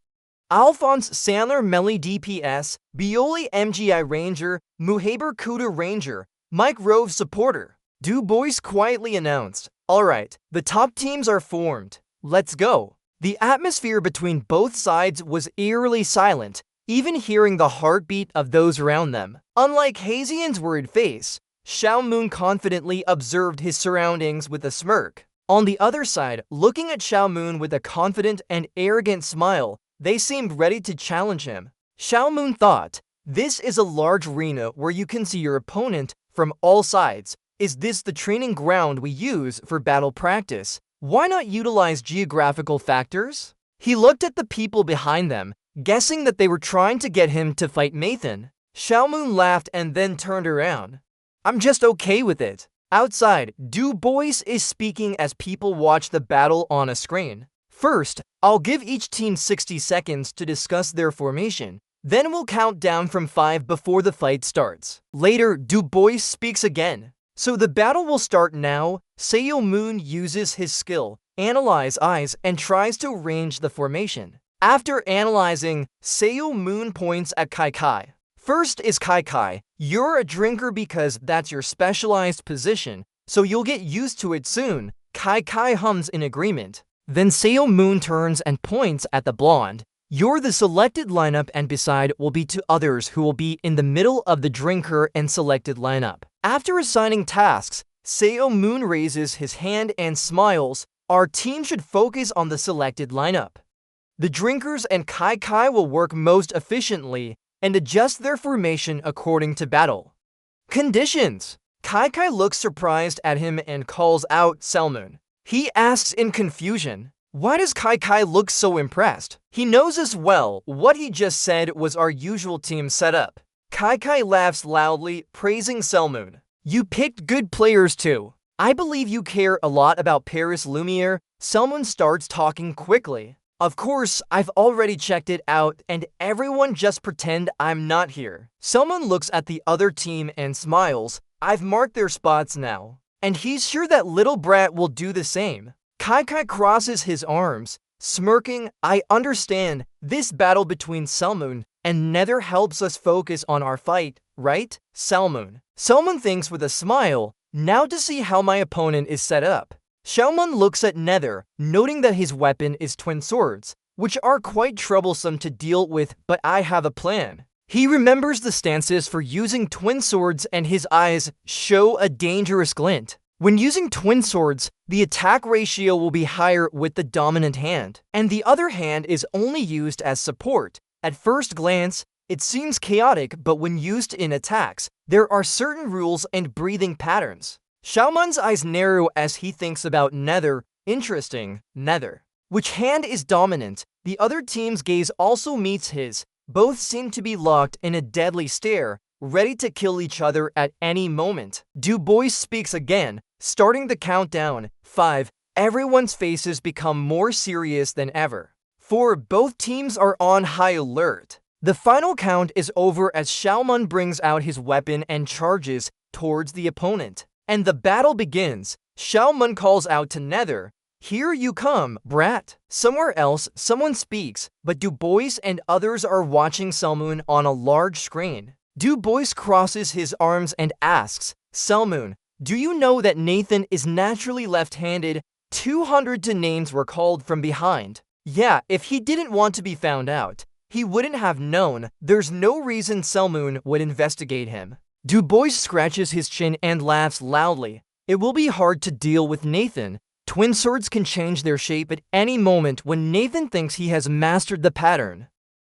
Alphonse Sandler Melly DPS, Bioli MGI Ranger, Muhaber Kuda Ranger, Mike Rove Supporter. Du Bois quietly announced, alright, the top teams are formed. Let's go. The atmosphere between both sides was eerily silent, even hearing the heartbeat of those around them. Unlike Hazian's worried face, Xiaomoon confidently observed his surroundings with a smirk. On the other side, looking at Xiaomoon with a confident and arrogant smile, they seemed ready to challenge him. Xiaomoon thought, this is a large arena where you can see your opponent from all sides. Is this the training ground we use for battle practice? Why not utilize geographical factors? He looked at the people behind them, guessing that they were trying to get him to fight Nathan. Xiaomoon laughed and then turned around. I'm just okay with it. Outside, Du Bois is speaking as people watch the battle on a screen. First, I'll give each team 60 seconds to discuss their formation. Then we'll count down from 5 before the fight starts. Later, Du Bois speaks again. So the battle will start now. Seo Moon uses his skill, Analyze Eyes, and tries to arrange the formation. After analyzing, Seo Moon points at Kai Kai. First is Kai Kai. You're a drinker because that's your specialized position, so you'll get used to it soon. Kai Kai hums in agreement. Then Seo Moon turns and points at the blonde. You're the selected lineup, and beside will be 2 others who will be in the middle of the drinker and selected lineup. After assigning tasks, Seo Moon raises his hand and smiles. Our team should focus on the selected lineup. The drinkers and Kai Kai will work most efficiently and adjust their formation according to battle conditions. Kai Kai looks surprised at him and calls out Selmoon. He asks in confusion, why does Kai Kai look so impressed? He knows as well what he just said was our usual team setup. Kai laughs loudly, praising Selmoon. You picked good players too. I believe you care a lot about Paris Lumiere. Selmoon starts talking quickly. Of course, I've already checked it out, and everyone just pretend I'm not here. Selmoon looks at the other team and smiles. I've marked their spots now. And he's sure that little brat will do the same. Kai crosses his arms, smirking. I understand. This battle between Selmoon and Nether helps us focus on our fight, right? Selmoon thinks with a smile. Now to see how my opponent is set up. Selmoon looks at Nether, noting that his weapon is twin swords, which are quite troublesome to deal with, but I have a plan. He remembers the stances for using twin swords and his eyes show a dangerous glint. When using twin swords, the attack ratio will be higher with the dominant hand, and the other hand is only used as support. At first glance, it seems chaotic, but when used in attacks, there are certain rules and breathing patterns. Selmoon's eyes narrow as he thinks about Nether. Interesting, Nether. Which hand is dominant? The other team's gaze also meets his. Both seem to be locked in a deadly stare, ready to kill each other at any moment. Du Bois speaks again, starting the countdown. 5. Everyone's faces become more serious than ever. 4. Both teams are on high alert. The final count is over as Selmoon brings out his weapon and charges towards the opponent. And the battle begins. Selmoon calls out to Nether, "Here you come, brat." Somewhere else, someone speaks, but Du Bois and others are watching Selmoon on a large screen. Du Bois crosses his arms and asks, "Selmoon, do you know that Nathan is naturally left-handed? 200 names were called from behind." Yeah, if he didn't want to be found out, he wouldn't have known. There's no reason Selmoon would investigate him. Du Bois scratches his chin and laughs loudly. It will be hard to deal with Nathan. Twin swords can change their shape at any moment when Nathan thinks he has mastered the pattern.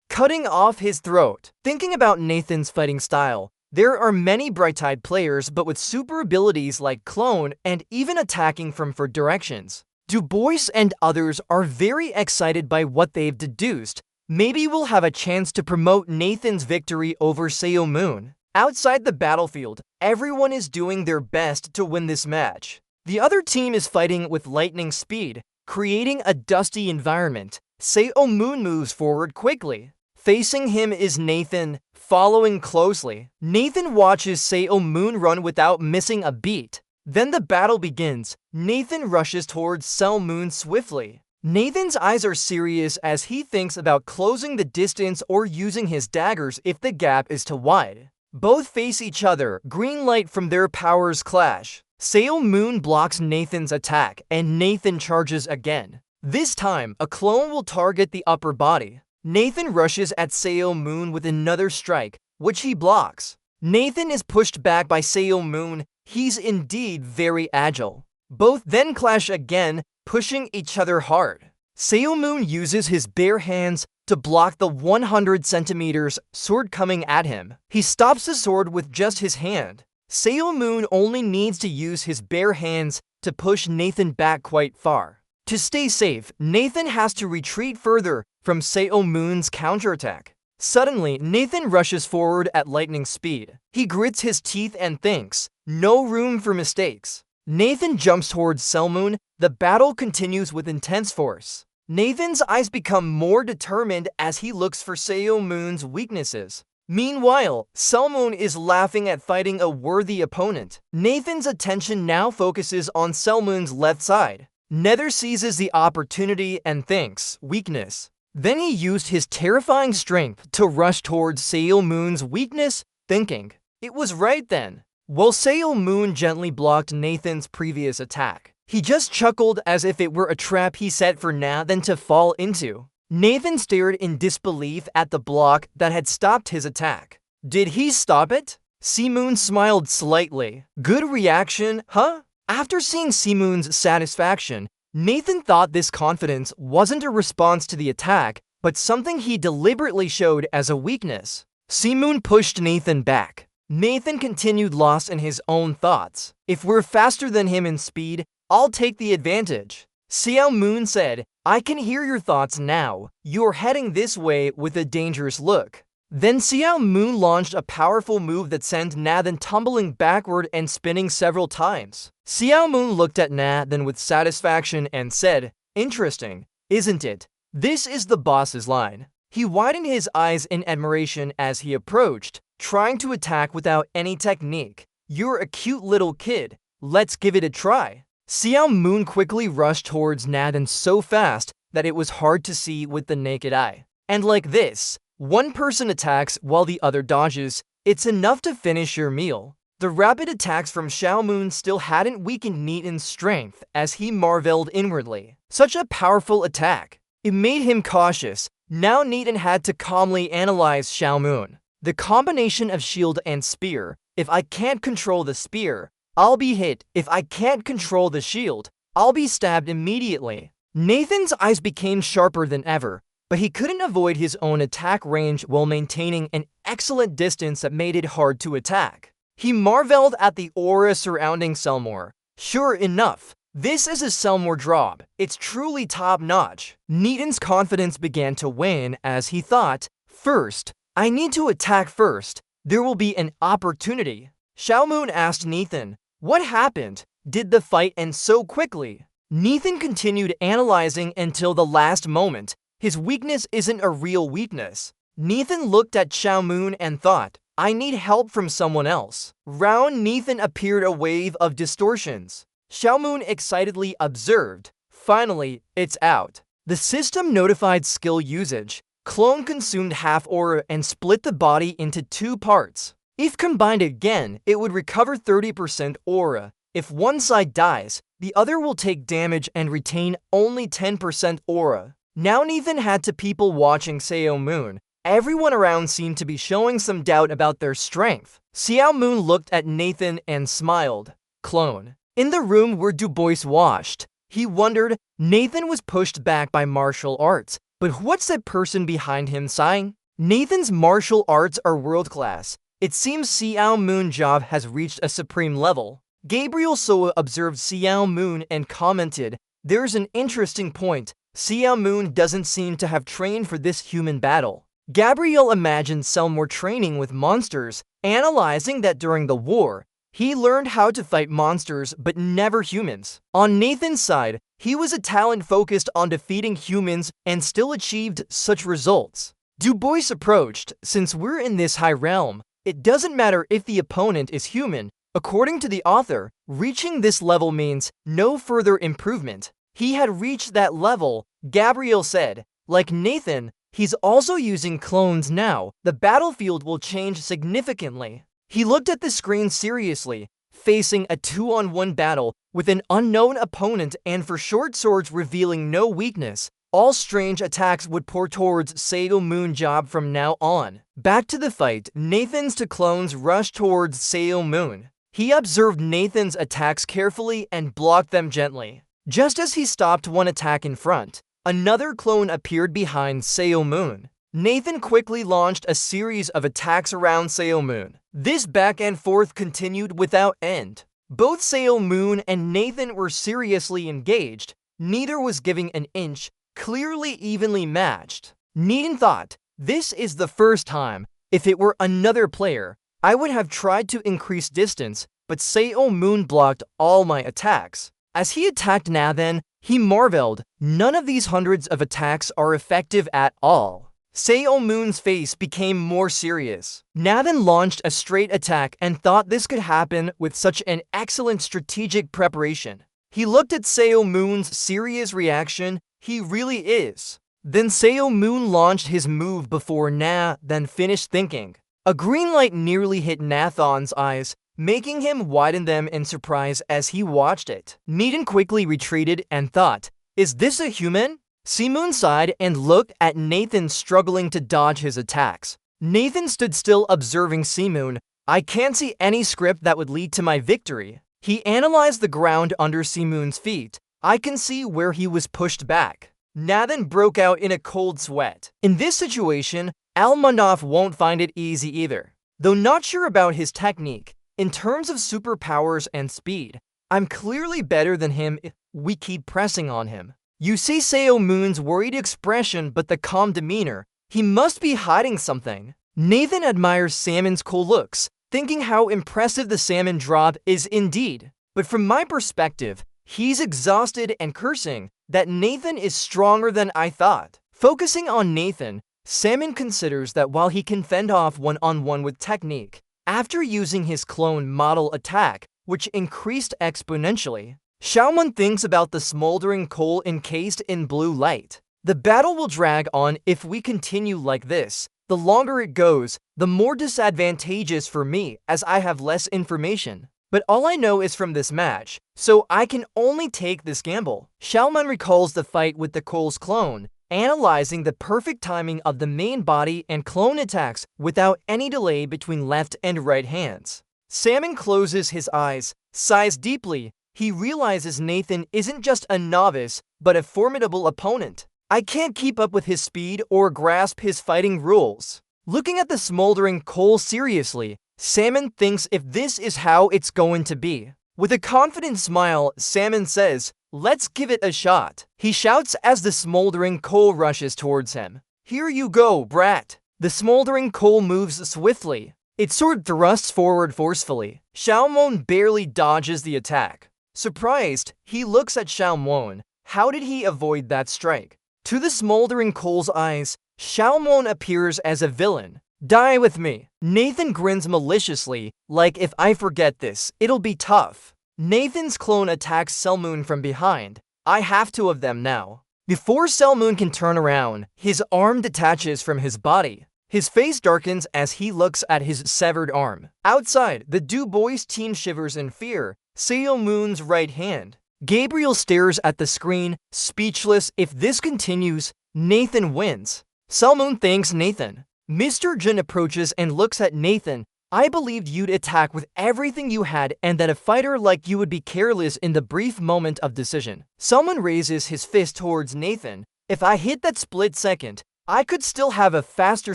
Cutting off his throat. Thinking about Nathan's fighting style, there are many bright-eyed players but with super abilities like clone and even attacking from 4 directions. Du Bois and others are very excited by what they've deduced. Maybe we'll have a chance to promote Nathan's victory over Selmoon. Outside the battlefield, everyone is doing their best to win this match. The other team is fighting with lightning speed, creating a dusty environment. Selmoon moves forward quickly. Facing him is Nathan, following closely. Nathan watches Selmoon run without missing a beat. Then the battle begins. Nathan rushes towards Selmoon swiftly. Nathan's eyes are serious as he thinks about closing the distance or using his daggers if the gap is too wide. Both face each other. Green light from their powers clash. Selmoon blocks Nathan's attack, and Nathan charges again. This time, a clone will target the upper body. Nathan rushes at Selmoon with another strike, which he blocks. Nathan is pushed back by Selmoon. He's indeed very agile. Both then clash again, pushing each other hard. Selmoon uses his bare hands to block the 100 centimeters sword coming at him. He stops the sword with just his hand. Selmoon only needs to use his bare hands to push Nathan back quite far. To stay safe, Nathan has to retreat further from Selmoon's counterattack. Suddenly, Nathan rushes forward at lightning speed. He grits his teeth and thinks, no room for mistakes. Nathan jumps towards Selmoon. The battle continues with intense force. Nathan's eyes become more determined as he looks for Selmoon's weaknesses. Meanwhile, Selmoon is laughing at fighting a worthy opponent. Nathan's attention now focuses on Selmoon's left side. Nether seizes the opportunity and thinks, weakness. Then he used his terrifying strength to rush towards Selmoon's weakness, thinking, it was right then. While Selmoon gently blocked Nathan's previous attack, he just chuckled as if it were a trap he set for Nathan to fall into. Nathan stared in disbelief at the block that had stopped his attack. Did he stop it? Selmoon smiled slightly. Good reaction, huh? After seeing Selmoon's satisfaction, Nathan thought this confidence wasn't a response to the attack, but something he deliberately showed as a weakness. Selmoon pushed Nathan back. Nathan continued lost in his own thoughts. If we're faster than him in speed, I'll take the advantage. Selmoon said, I can hear your thoughts now. You're heading this way with a dangerous look. Then Xiao Moon launched a powerful move that sent Nathan tumbling backward and spinning several times. Xiao Moon looked at Nathan with satisfaction and said, "Interesting, isn't it? This is the boss's line." He widened his eyes in admiration as he approached, trying to attack without any technique. "You're a cute little kid. Let's give it a try." Xiao Moon quickly rushed towards Nathan so fast that it was hard to see with the naked eye. And like this, one person attacks while the other dodges. It's enough to finish your meal. The rapid attacks from Xiao Moon still hadn't weakened Nathan's strength, as he marveled inwardly. Such a powerful attack. It made him cautious. Now Nathan had to calmly analyze Xiao Moon. The combination of shield and spear. If I can't control the spear, I'll be hit. If I can't control the shield, I'll be stabbed immediately. Nathan's eyes became sharper than ever, but he couldn't avoid his own attack range while maintaining an excellent distance that made it hard to attack. He marveled at the aura surrounding Selmore. Sure enough, this is a Selmore drop. It's truly top-notch. Nathan's confidence began to wane as he thought, "First, I need to attack first. There will be an opportunity." Xiao Moon asked Nathan, "What happened? Did the fight end so quickly?" Nathan continued analyzing until the last moment. His weakness isn't a real weakness. Nathan looked at Xiao Moon and thought, "I need help from someone else." Round Nathan appeared a wave of distortions. Xiao Moon excitedly observed, "Finally, it's out." The system notified skill usage. Clone consumed half aura and split the body into 2 parts. If combined again, it would recover 30% aura. If one side dies, the other will take damage and retain only 10% aura. Now Nathan had to people watching Xiao Moon. Everyone around seemed to be showing some doubt about their strength. Xiao Moon looked at Nathan and smiled. Clone. In the room where Du Bois watched, he wondered. Nathan was pushed back by martial arts, but what's that person behind him sighing? Nathan's martial arts are world-class. It seems Xiao Moon's job has reached a supreme level. Gabriel Soa observed Xiao Moon and commented, "There's an interesting point. Xiao Moon doesn't seem to have trained for this human battle." Gabriel imagined Selmore training with monsters, analyzing that during the war, he learned how to fight monsters but never humans. On Nathan's side, he was a talent focused on defeating humans and still achieved such results. Du Bois approached, "Since we're in this high realm, it doesn't matter if the opponent is human. According to the author, reaching this level means no further improvement." He had reached that level, Gabriel said. Like Nathan, he's also using clones now. The battlefield will change significantly. He looked at the screen seriously, facing a 2-on-1 battle with an unknown opponent and for short swords revealing no weakness. All strange attacks would pour towards Xiao Moon's job from now on. Back to the fight, Nathan's 2 clones rushed towards Xiao Moon. He observed Nathan's attacks carefully and blocked them gently. Just as he stopped one attack in front, another clone appeared behind Xiao Moon. Nathan quickly launched a series of attacks around Xiao Moon. This back and forth continued without end. Both Xiao Moon and Nathan were seriously engaged. Neither was giving an inch, clearly evenly matched. Nathan thought, "This is the first time. If it were another player, I would have tried to increase distance, but Xiao Moon blocked all my attacks." As he attacked Nathan, he marveled. None of these hundreds of attacks are effective at all. Xiao Moon's face became more serious. Nathan launched a straight attack and thought this could happen with such an excellent strategic preparation. He looked at Xiao Moon's serious reaction. He really is. Then Xiao Moon launched his move before Nathan finished thinking. A green light nearly hit Nathan's eyes, making him widen them in surprise as he watched it. Nathan quickly retreated and thought, "Is this a human?" Moon sighed and looked at Nathan struggling to dodge his attacks. Nathan stood still observing Moon. "I can't see any script that would lead to my victory." He analyzed the ground under Moon's feet. "I can see where he was pushed back." Nathan broke out in a cold sweat. In this situation, Almanov won't find it easy either. Though not sure about his technique, in terms of superpowers and speed, I'm clearly better than him if we keep pressing on him. You see Xiao Moon's worried expression but the calm demeanor. He must be hiding something. Nathan admires Salmon's cool looks, thinking how impressive the salmon drop is indeed. But from my perspective, he's exhausted and cursing that Nathan is stronger than I thought. Focusing on Nathan, Salmon considers that while he can fend off one-on-one with technique, after using his clone model attack, which increased exponentially, Xiaomon thinks about the smoldering coal encased in blue light. The battle will drag on if we continue like this. The longer it goes, the more disadvantageous for me as I have less information. But all I know is from this match, so I can only take this gamble. Xiaomon recalls the fight with the coal's clone, analyzing the perfect timing of the main body and clone attacks without any delay between left and right hands. Salmon closes his eyes, sighs deeply. He realizes Nathan isn't just a novice, but a formidable opponent. I can't keep up with his speed or grasp his fighting rules. Looking at the smoldering coal seriously, Salmon thinks if this is how it's going to be. With a confident smile, Salmon says, "Let's give it a shot." He shouts as the smoldering coal rushes towards him. "Here you go, brat." The smoldering coal moves swiftly. Its sword thrusts forward forcefully. Xiaomon barely dodges the attack. Surprised, he looks at Xiaomon. How did he avoid that strike? To the smoldering coal's eyes, Xiaomon appears as a villain. "Die with me." Nathan grins maliciously, like if I forget this, it'll be tough. Nathan's clone attacks Selmoon from behind. I have two of them now. Before Selmoon can turn around, his arm detaches from his body. His face darkens as he looks at his severed arm. Outside, the Du Bois team shivers in fear. Selmoon's right hand. Gabriel stares at the screen, speechless. If this continues, Nathan wins. Selmoon thanks Nathan. Mr. Jin approaches and looks at Nathan. "I believed you'd attack with everything you had and that a fighter like you would be careless in the brief moment of decision." Someone raises his fist towards Nathan. "If I hit that split second, I could still have a faster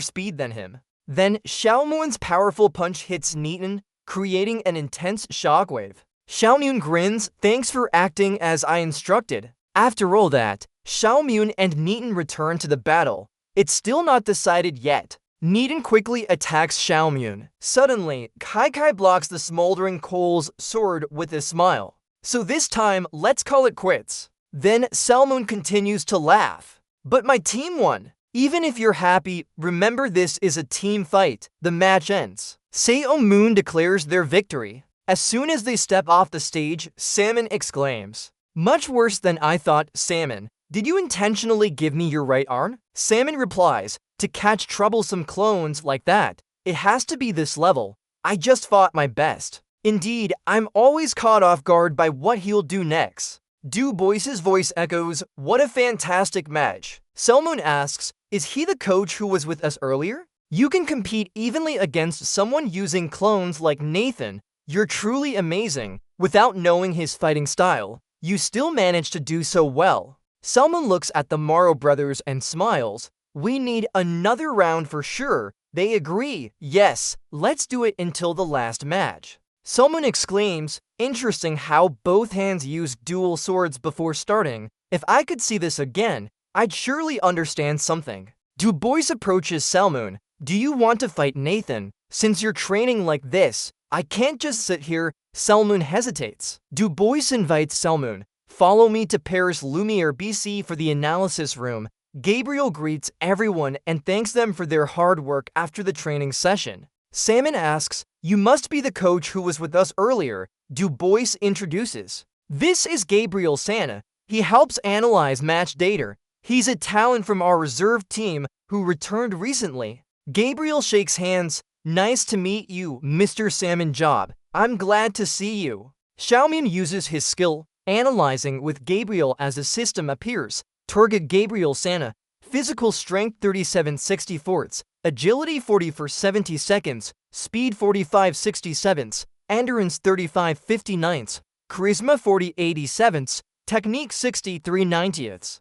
speed than him." Then Xiaomon's powerful punch hits Nathan, creating an intense shockwave. Xiaomon grins, "Thanks for acting as I instructed." After all that, Xiaomon and Nathan return to the battle. It's still not decided yet. Nathan quickly attacks Xiaomon. Suddenly, Kai blocks the smoldering coal's sword with a smile. "So this time, let's call it quits." Then Selmoon continues to laugh. "But my team won." "Even if you're happy, remember this is a team fight." The match ends. Selmoon declares their victory. As soon as they step off the stage, Salmon exclaims, "Much worse than I thought, Salmon. Did you intentionally give me your right arm?" Salmon replies, "To catch troublesome clones like that, it has to be this level. I just fought my best." Indeed, I'm always caught off guard by what he'll do next. Du Bois's voice echoes, "What a fantastic match." Selmoon asks, "Is he the coach who was with us earlier?" You can compete evenly against someone using clones like Nathan. You're truly amazing. Without knowing his fighting style, you still managed to do so well. Selmoon looks at the Morrow brothers and smiles. "We need another round for sure." They agree. "Yes, let's do it until the last match." Selmoon exclaims, "Interesting how both hands use dual swords before starting. If I could see this again, I'd surely understand something." Du Bois approaches Selmoon. "Do you want to fight Nathan? Since you're training like this, I can't just sit here." Selmoon hesitates. Du Bois invites Selmoon. "Follow me to Paris Lumiere BC for the analysis room." Gabriel greets everyone and thanks them for their hard work after the training session. Salmon asks, "You must be the coach who was with us earlier." Du Bois introduces. "This is Gabriel Sana. He helps analyze match data. He's a talent from our reserve team who returned recently." Gabriel shakes hands. "Nice to meet you, Mr. Salmon Job. I'm glad to see you." Xiaomon uses his skill, analyzing with Gabriel as the system appears. Target Gabriel Sana. Physical strength 37/64, agility 40/70, speed 45/67, endurance 35/59, charisma 40/87, technique 63/90,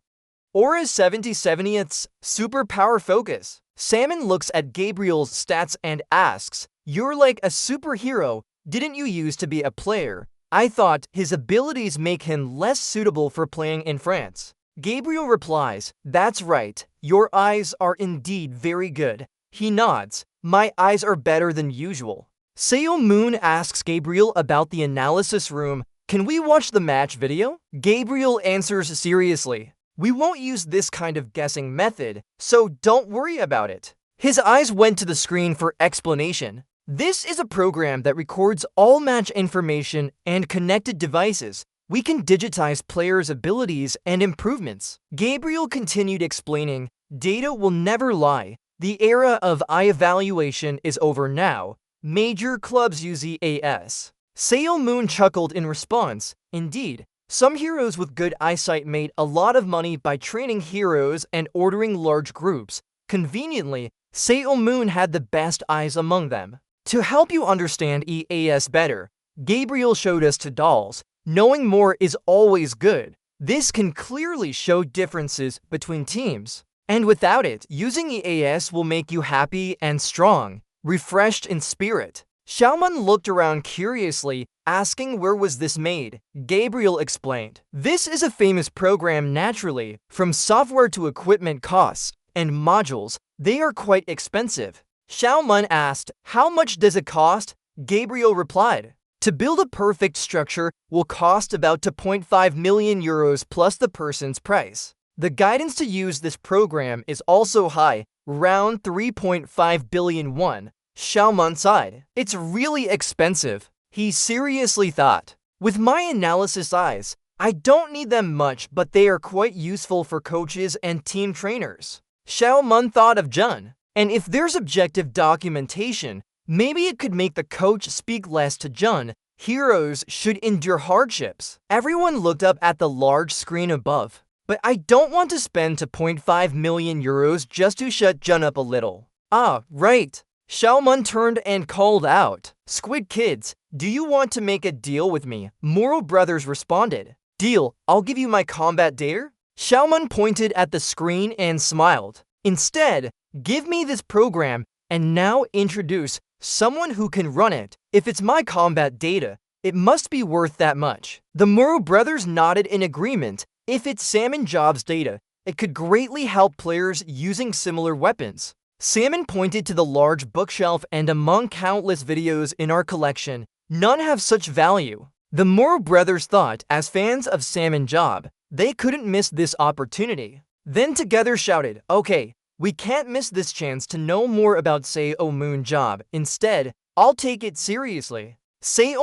aura 70/70, superpower focus. Salmon looks at Gabriel's stats and asks, "You're like a superhero. Didn't you used to be a player?" I thought his abilities make him less suitable for playing in France. Gabriel replies, "That's right. Your eyes are indeed very good." He nods. My eyes are better than usual. Moon asks Gabriel about the analysis room. Can we watch the match video? Gabriel answers seriously. We won't use this kind of guessing method, so don't worry about it. His eyes went to the screen for explanation. This is a program that records all match information and connected devices. We can digitize players' abilities and improvements. Gabriel continued explaining, data will never lie. The era of eye evaluation is over now. Major clubs use EAS. Moon chuckled in response. Indeed, some heroes with good eyesight made a lot of money by training heroes and ordering large groups. Conveniently, Moon had the best eyes among them. To help you understand EAS better, Gabriel showed us two dolls. Knowing more is always good. This can clearly show differences between teams. And without it, using EAS will make you happy and strong, refreshed in spirit. Xiaoman looked around curiously, asking where was this made. Gabriel explained, this is a famous program naturally, from software to equipment costs, and modules, they are quite expensive. Xiaoman asked, how much does it cost? Gabriel replied, to build a perfect structure will cost about 2.5 million euros plus the person's price. The guidance to use this program is also high, around 3.5 billion won. Xiaoman sighed. It's really expensive. He seriously thought. With my analysis eyes, I don't need them much, but they are quite useful for coaches and team trainers. Xiaoman thought of Jun. And if there's objective documentation, maybe it could make the coach speak less to Jun. Heroes should endure hardships. Everyone looked up at the large screen above. But I don't want to spend 2.5 million euros just to shut Jun up a little. Ah, right. Xiaoman turned and called out, Squid Kids, do you want to make a deal with me? Moro Brothers responded, deal, I'll give you my combat data? Xiaoman pointed at the screen and smiled. Instead, give me this program and now introduce someone who can run it. If it's my combat data, it must be worth that much. The Moro Brothers nodded in agreement. If it's Salmon Job's data, it could greatly help players using similar weapons. Salmon pointed to the large bookshelf, and among countless videos in our collection, none have such value. The Moro Brothers thought, as fans of Salmon Job, they couldn't miss this opportunity. Then together shouted, okay, we can't miss this chance to know more about Moon Job. Instead, I'll take it seriously.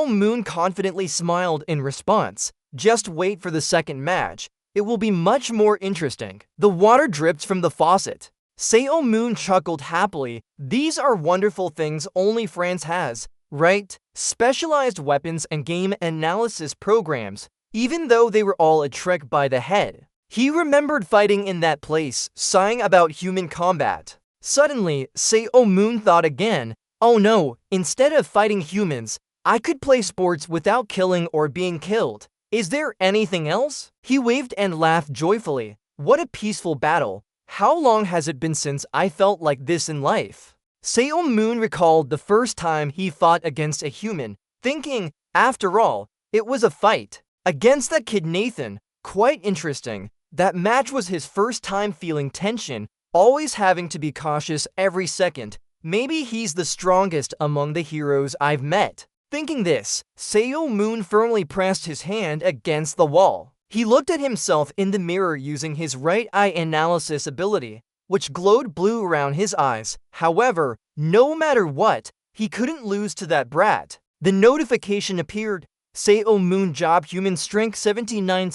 Moon confidently smiled in response. Just wait for the second match. It will be much more interesting. The water dripped from the faucet. Moon chuckled happily. These are wonderful things only France has, right? Specialized weapons and game analysis programs, even though they were all a trick by the head. He remembered fighting in that place, sighing about human combat. Suddenly, Moon thought again, oh no, instead of fighting humans, I could play sports without killing or being killed. Is there anything else? He waved and laughed joyfully. What a peaceful battle. How long has it been since I felt like this in life? Moon recalled the first time he fought against a human, thinking, after all, it was a fight. Against that kid Nathan, quite interesting. That match was his first time feeling tension, always having to be cautious every second. Maybe he's the strongest among the heroes I've met. Thinking this, Moon firmly pressed his hand against the wall. He looked at himself in the mirror using his right eye analysis ability, which glowed blue around his eyes. However, no matter what, he couldn't lose to that brat. The notification appeared. Moon Job Human Strength 79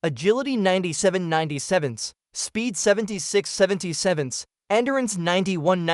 Agility 97 Speed 76 Endurance 91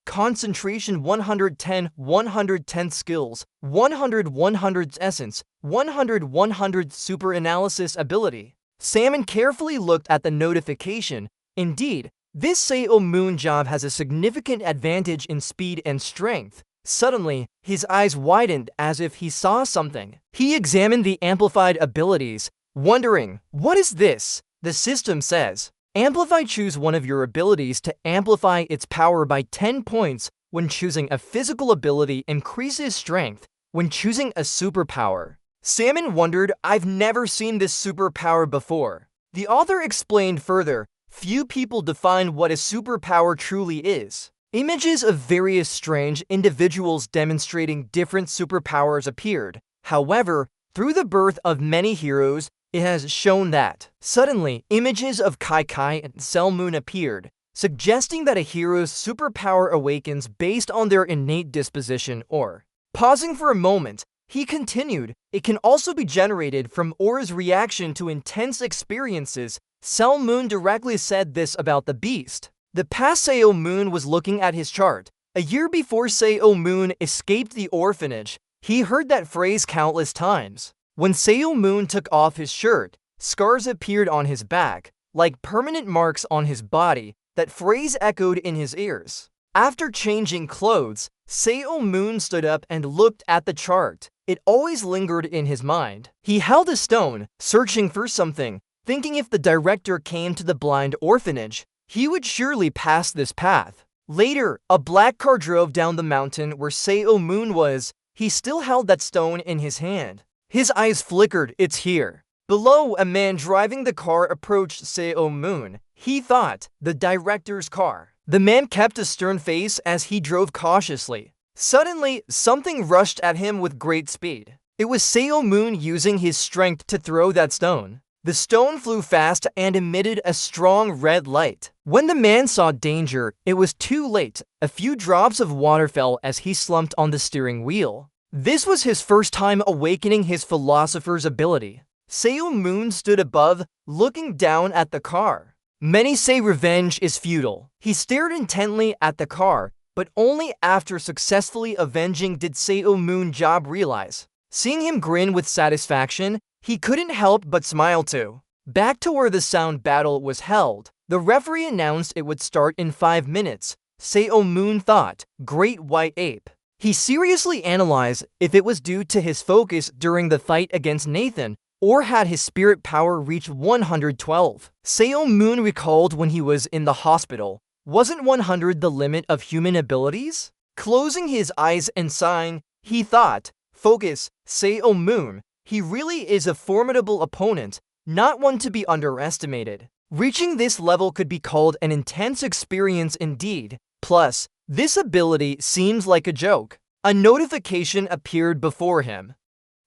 Concentration 110 Skills 100 Essence 100 Super Analysis Ability. Salmon carefully looked at the notification. Indeed, this Moon Job has a significant advantage in speed and strength. Suddenly, his eyes widened as if he saw something. He examined the amplified abilities, wondering, what is this? The system says, amplify, choose one of your abilities to amplify its power by 10 points. When choosing a physical ability, increases strength. When choosing a superpower. Salmon wondered, I've never seen this superpower before. The author explained further, few people define what a superpower truly is. Images of various strange individuals demonstrating different superpowers appeared. However, through the birth of many heroes, it has shown that suddenly images of Kai and Selmoon appeared, suggesting that a hero's superpower awakens based on their innate disposition or. Pausing for a moment, he continued, it can also be generated from aura's reaction to intense experiences. Selmoon directly said this about the beast. The past Selmoon was looking at his chart. A year before Selmoon escaped the orphanage, he heard that phrase countless times. When Selmoon took off his shirt, scars appeared on his back, like permanent marks on his body. That phrase echoed in his ears. After changing clothes, Selmoon stood up and looked at the chart. It always lingered in his mind. He held a stone, searching for something, thinking if the director came to the blind orphanage, he would surely pass this path. Later, a black car drove down the mountain where Selmoon was. He still held that stone in his hand. His eyes flickered, it's here. Below, a man driving the car approached Selmoon. He thought, the director's car. The man kept a stern face as he drove cautiously. Suddenly, something rushed at him with great speed. It was Selmoon using his strength to throw that stone. The stone flew fast and emitted a strong red light. When the man saw danger, it was too late. A few drops of water fell as he slumped on the steering wheel. This was his first time awakening his philosopher's ability. Selmoon stood above, looking down at the car. Many say revenge is futile. He stared intently at the car, but only after successfully avenging did Selmoon Job realize. Seeing him grin with satisfaction, he couldn't help but smile too. Back to where the sound battle was held, the referee announced it would start in 5 minutes. Selmoon thought, great white ape. He seriously analyzed if it was due to his focus during the fight against Nathan, or had his spirit power reached 112. Selmoon recalled when he was in the hospital. Wasn't 100 the limit of human abilities? Closing his eyes and sighing, he thought, focus, Selmoon. He really is a formidable opponent, not one to be underestimated. Reaching this level could be called an intense experience indeed. Plus, this ability seems like a joke. A notification appeared before him,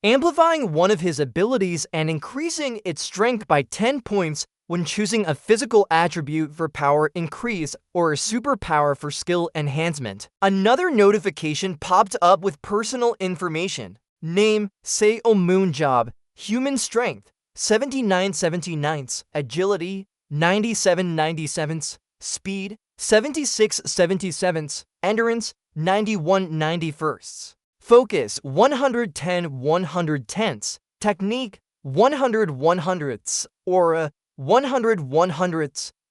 amplifying one of his abilities and increasing its strength by 10 points when choosing a physical attribute for power increase or a superpower for skill enhancement. Another notification popped up with personal information. Name, Selmoon Job, Human Strength, 79 Agility, 97 Speed, 76 Endurance, 91 Focus, 110 Technique, 100 Aura, 100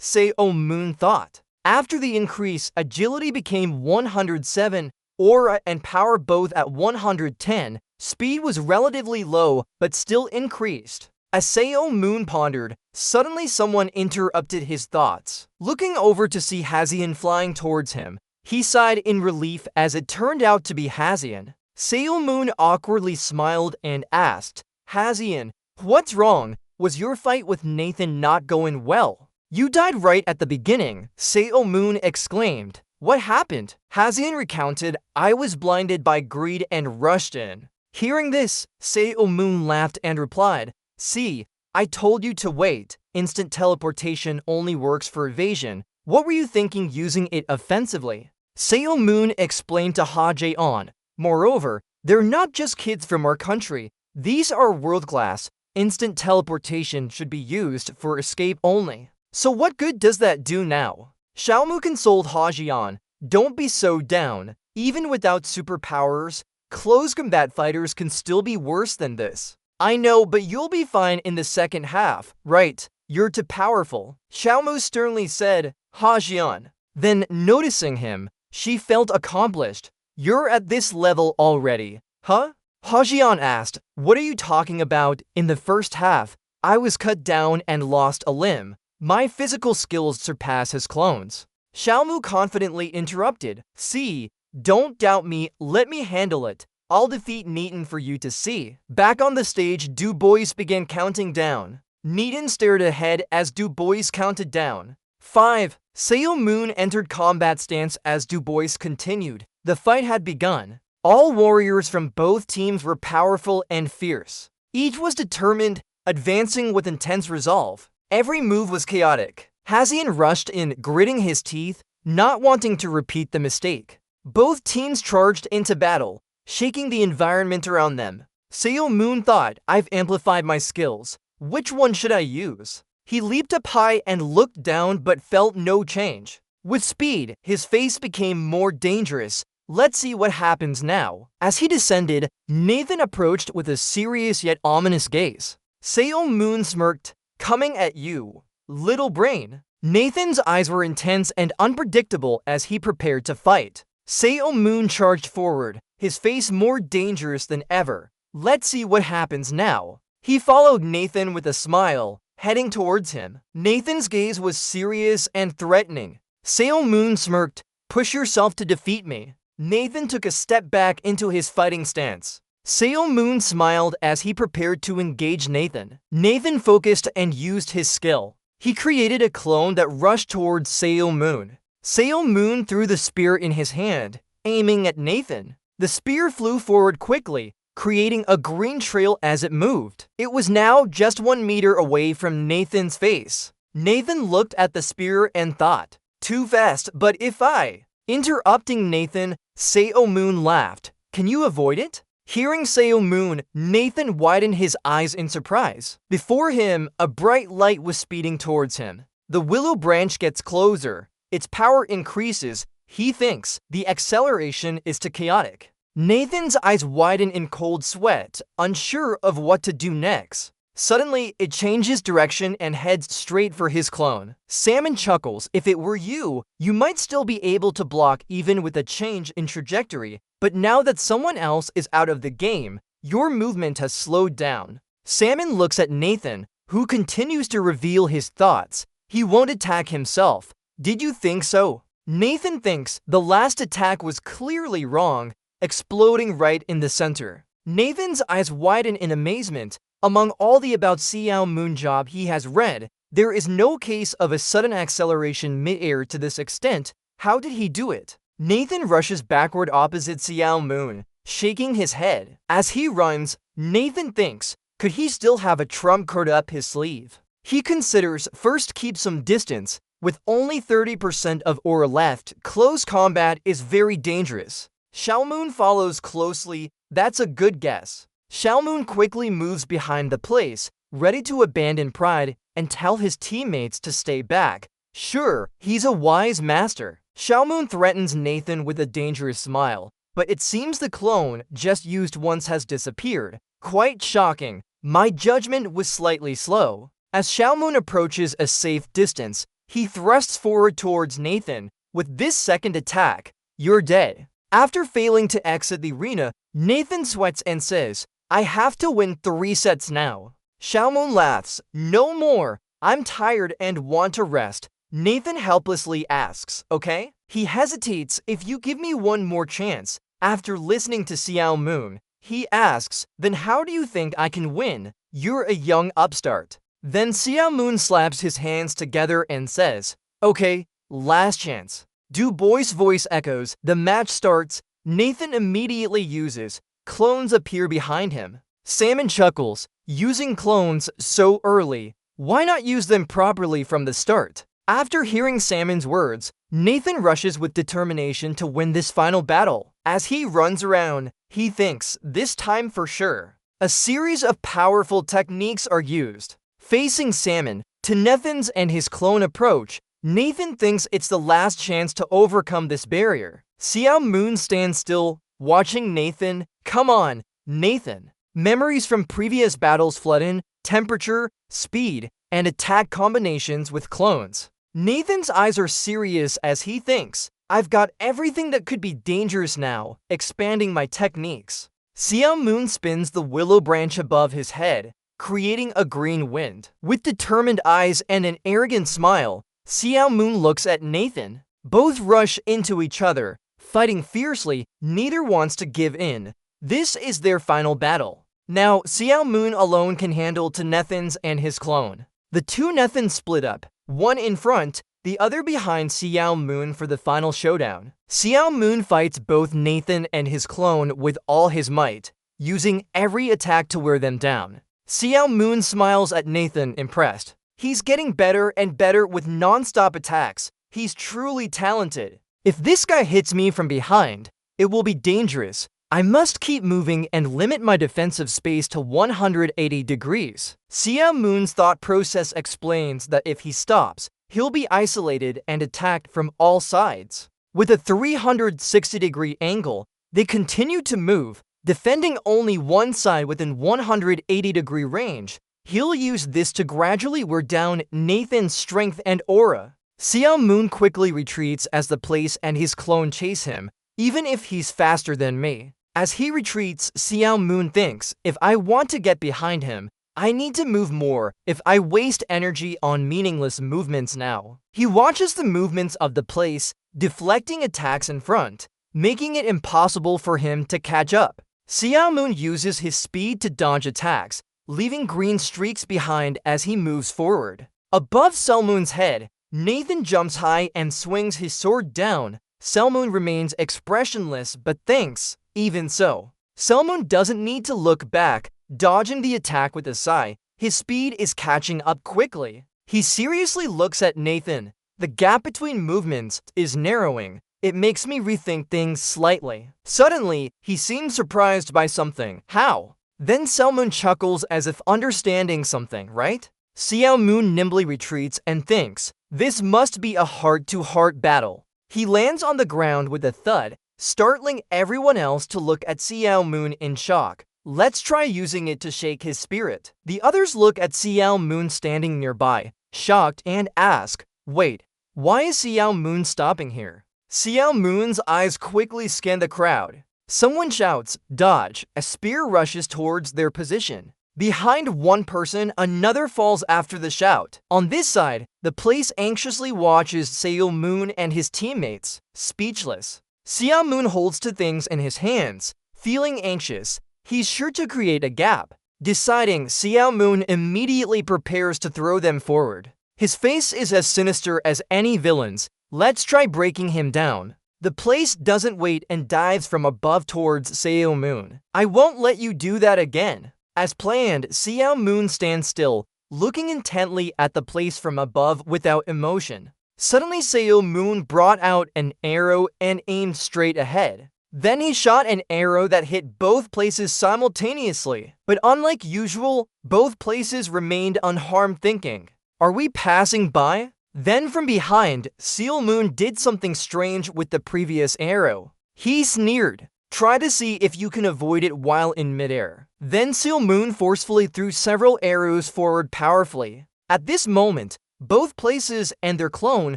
Selmoon thought. After the increase, agility became 107, aura and power both at 110. Speed was relatively low, but still increased. As Selmoon pondered, suddenly someone interrupted his thoughts. Looking over to see Hazian flying towards him, he sighed in relief as it turned out to be Hazian. Selmoon awkwardly smiled and asked, Hazian, what's wrong? Was your fight with Nathan not going well? You died right at the beginning, Selmoon exclaimed. What happened? Hazian recounted, I was blinded by greed and rushed in. Hearing this, Selmoon laughed and replied, see, I told you to wait. Instant teleportation only works for evasion. What were you thinking using it offensively? Selmoon explained to Ha-Jae-on. Moreover, they're not just kids from our country. These are world-class. Instant teleportation should be used for escape only. So what good does that do now? Xiaomu consoled Ha-Jae-on. Don't be so down. Even without superpowers, close combat fighters can still be worse than this. I know, but you'll be fine in the second half, right? You're too powerful. Xiaomu sternly said, Ha-Jae-on. Then, noticing him, she felt accomplished. You're at this level already, huh? Ha-Jae-on asked, what are you talking about? In the first half, I was cut down and lost a limb. My physical skills surpass his clones. Xiaomu confidently interrupted, see, don't doubt me, let me handle it. I'll defeat Neaton for you to see. Back on the stage, Du Bois began counting down. Neaton stared ahead as Du Bois counted down. 5. Sail Moon entered combat stance as Du Bois continued. The fight had begun. All warriors from both teams were powerful and fierce. Each was determined, advancing with intense resolve. Every move was chaotic. Hazian rushed in, gritting his teeth, not wanting to repeat the mistake. Both teams charged into battle, shaking the environment around them. Sail Moon thought, I've amplified my skills. Which one should I use? He leaped up high and looked down but felt no change. With speed, his face became more dangerous. Let's see what happens now. As he descended, Nathan approached with a serious yet ominous gaze. Sail Moon smirked, coming at you, little brain. Nathan's eyes were intense and unpredictable as he prepared to fight. Sail Moon charged forward, his face more dangerous than ever. Let's see what happens now. He followed Nathan with a smile, heading towards him. Nathan's gaze was serious and threatening. Sail Moon smirked, push yourself to defeat me. Nathan took a step back into his fighting stance. Sail Moon smiled as he prepared to engage Nathan. Nathan focused and used his skill. He created a clone that rushed towards Sail Moon. Sail Moon threw the spear in his hand, aiming at Nathan. The spear flew forward quickly, creating a green trail as it moved. It was now just 1 meter away from Nathan's face. Nathan looked at the spear and thought, too fast, but if I... Interrupting Nathan, Sail Moon laughed. Can you avoid it? Hearing Sail Moon, Nathan widened his eyes in surprise. Before him, a bright light was speeding towards him. The willow branch gets closer. Its power increases. He thinks the acceleration is too chaotic. Nathan's eyes widen in cold sweat, unsure of what to do next. Suddenly, it changes direction and heads straight for his clone. Salmon chuckles, if it were you, you might still be able to block even with a change in trajectory, but now that someone else is out of the game, your movement has slowed down. Salmon looks at Nathan, who continues to reveal his thoughts. He won't attack himself. Did you think so? Nathan thinks the last attack was clearly wrong, exploding right in the center. Nathan's eyes widen in amazement. Among all the about Sail Moon job he has read, there is no case of a sudden acceleration mid-air to this extent. How did he do it? Nathan rushes backward opposite Sail Moon, shaking his head. As he runs, Nathan thinks, could he still have a trump card up his sleeve? He considers first keep some distance. With only 30% of aura left, close combat is very dangerous. Xiaomoon follows closely. That's a good guess. Xiaomoon quickly moves behind the place, ready to abandon pride and tell his teammates to stay back. Sure, he's a wise master. Xiaomoon threatens Nathan with a dangerous smile, but it seems the clone just used once has disappeared. Quite shocking. My judgment was slightly slow. As Xiaomoon approaches a safe distance, he thrusts forward towards Nathan. With this second attack, you're dead. After failing to exit the arena, Nathan sweats and says, I have to win 3 sets now. Xiaomoon laughs. No more. I'm tired and want to rest. Nathan helplessly asks, okay? He hesitates. If you give me one more chance. After listening to Sail Moon, he asks, then how do you think I can win? You're a young upstart. Then Sail Moon slaps his hands together and says, okay, last chance. Du Bois' voice echoes. The match starts. Nathan immediately uses. Clones appear behind him. Salmon chuckles. Using clones so early. Why not use them properly from the start? After hearing Salmon's words, Nathan rushes with determination to win this final battle. As he runs around, he thinks, this time for sure. A series of powerful techniques are used. Facing Salmon, to Nathan's and his clone approach, Nathan thinks it's the last chance to overcome this barrier. Sail Moon stands still, watching Nathan. Come on, Nathan. Memories from previous battles flood in, temperature, speed, and attack combinations with clones. Nathan's eyes are serious as he thinks, I've got everything that could be dangerous now, expanding my techniques. Sail Moon spins the willow branch above his head, creating a green wind. With determined eyes and an arrogant smile, Sail Moon looks at Nathan. Both rush into each other, fighting fiercely. Neither wants to give in. This is their final battle. Now, Sail Moon alone can handle to Nathan's and his clone. The two Nathans split up, one in front, the other behind Xiao Moon for the final showdown. Xiao Moon fights both Nathan and his clone with all his might, using every attack to wear them down. Xiao Moon smiles at Nathan, impressed. He's getting better and better with non-stop attacks. He's truly talented. If this guy hits me from behind, it will be dangerous. I must keep moving and limit my defensive space to 180 degrees. Xiao Moon's thought process explains that if he stops, he'll be isolated and attacked from all sides. With a 360-degree angle, they continue to move, defending only one side within 180-degree range. He'll use this to gradually wear down Nathan's strength and aura. Xiao Moon quickly retreats as the place and his clone chase him, even if he's faster than me. As he retreats, Xiao Moon thinks, if I want to get behind him, I need to move more if I waste energy on meaningless movements now. He watches the movements of the place, deflecting attacks in front, making it impossible for him to catch up. Xiao Moon uses his speed to dodge attacks, leaving green streaks behind as he moves forward. Above Xiao Moon's head, Nathan jumps high and swings his sword down. Xiao Moon remains expressionless but thinks, even so. Xiao Moon doesn't need to look back, dodging the attack with a sigh. His speed is catching up quickly. He seriously looks at Nathan. The gap between movements is narrowing. It makes me rethink things slightly. Suddenly, he seems surprised by something. How? Then Xiao Moon chuckles as if understanding something, right? Xiao Moon nimbly retreats and thinks, this must be a heart-to-heart battle. He lands on the ground with a thud, startling everyone else to look at Xiao Moon in shock. Let's try using it to shake his spirit. The others look at Xiao Moon standing nearby, shocked, and ask, wait, why is Xiao Moon stopping here? Xiao Moon's eyes quickly scan the crowd. Someone shouts, dodge. A spear rushes towards their position. Behind one person, another falls after the shout. On this side, the place anxiously watches Xiao Moon and his teammates, speechless. Xiao Moon holds to things in his hands, feeling anxious. He's sure to create a gap. Deciding, Xiao Moon immediately prepares to throw them forward. His face is as sinister as any villain's. Let's try breaking him down. The place doesn't wait and dives from above towards Xiao Moon. I won't let you do that again. As planned, Xiao Moon stands still, looking intently at the place from above without emotion. Suddenly, Xiao Moon brought out an arrow and aimed straight ahead. Then he shot an arrow that hit both places simultaneously. But unlike usual, both places remained unharmed, thinking, are we passing by? Then from behind, Xiao Moon did something strange with the previous arrow. He sneered. Try to see if you can avoid it while in midair. Then Xiao Moon forcefully threw several arrows forward powerfully. At this moment, both places and their clone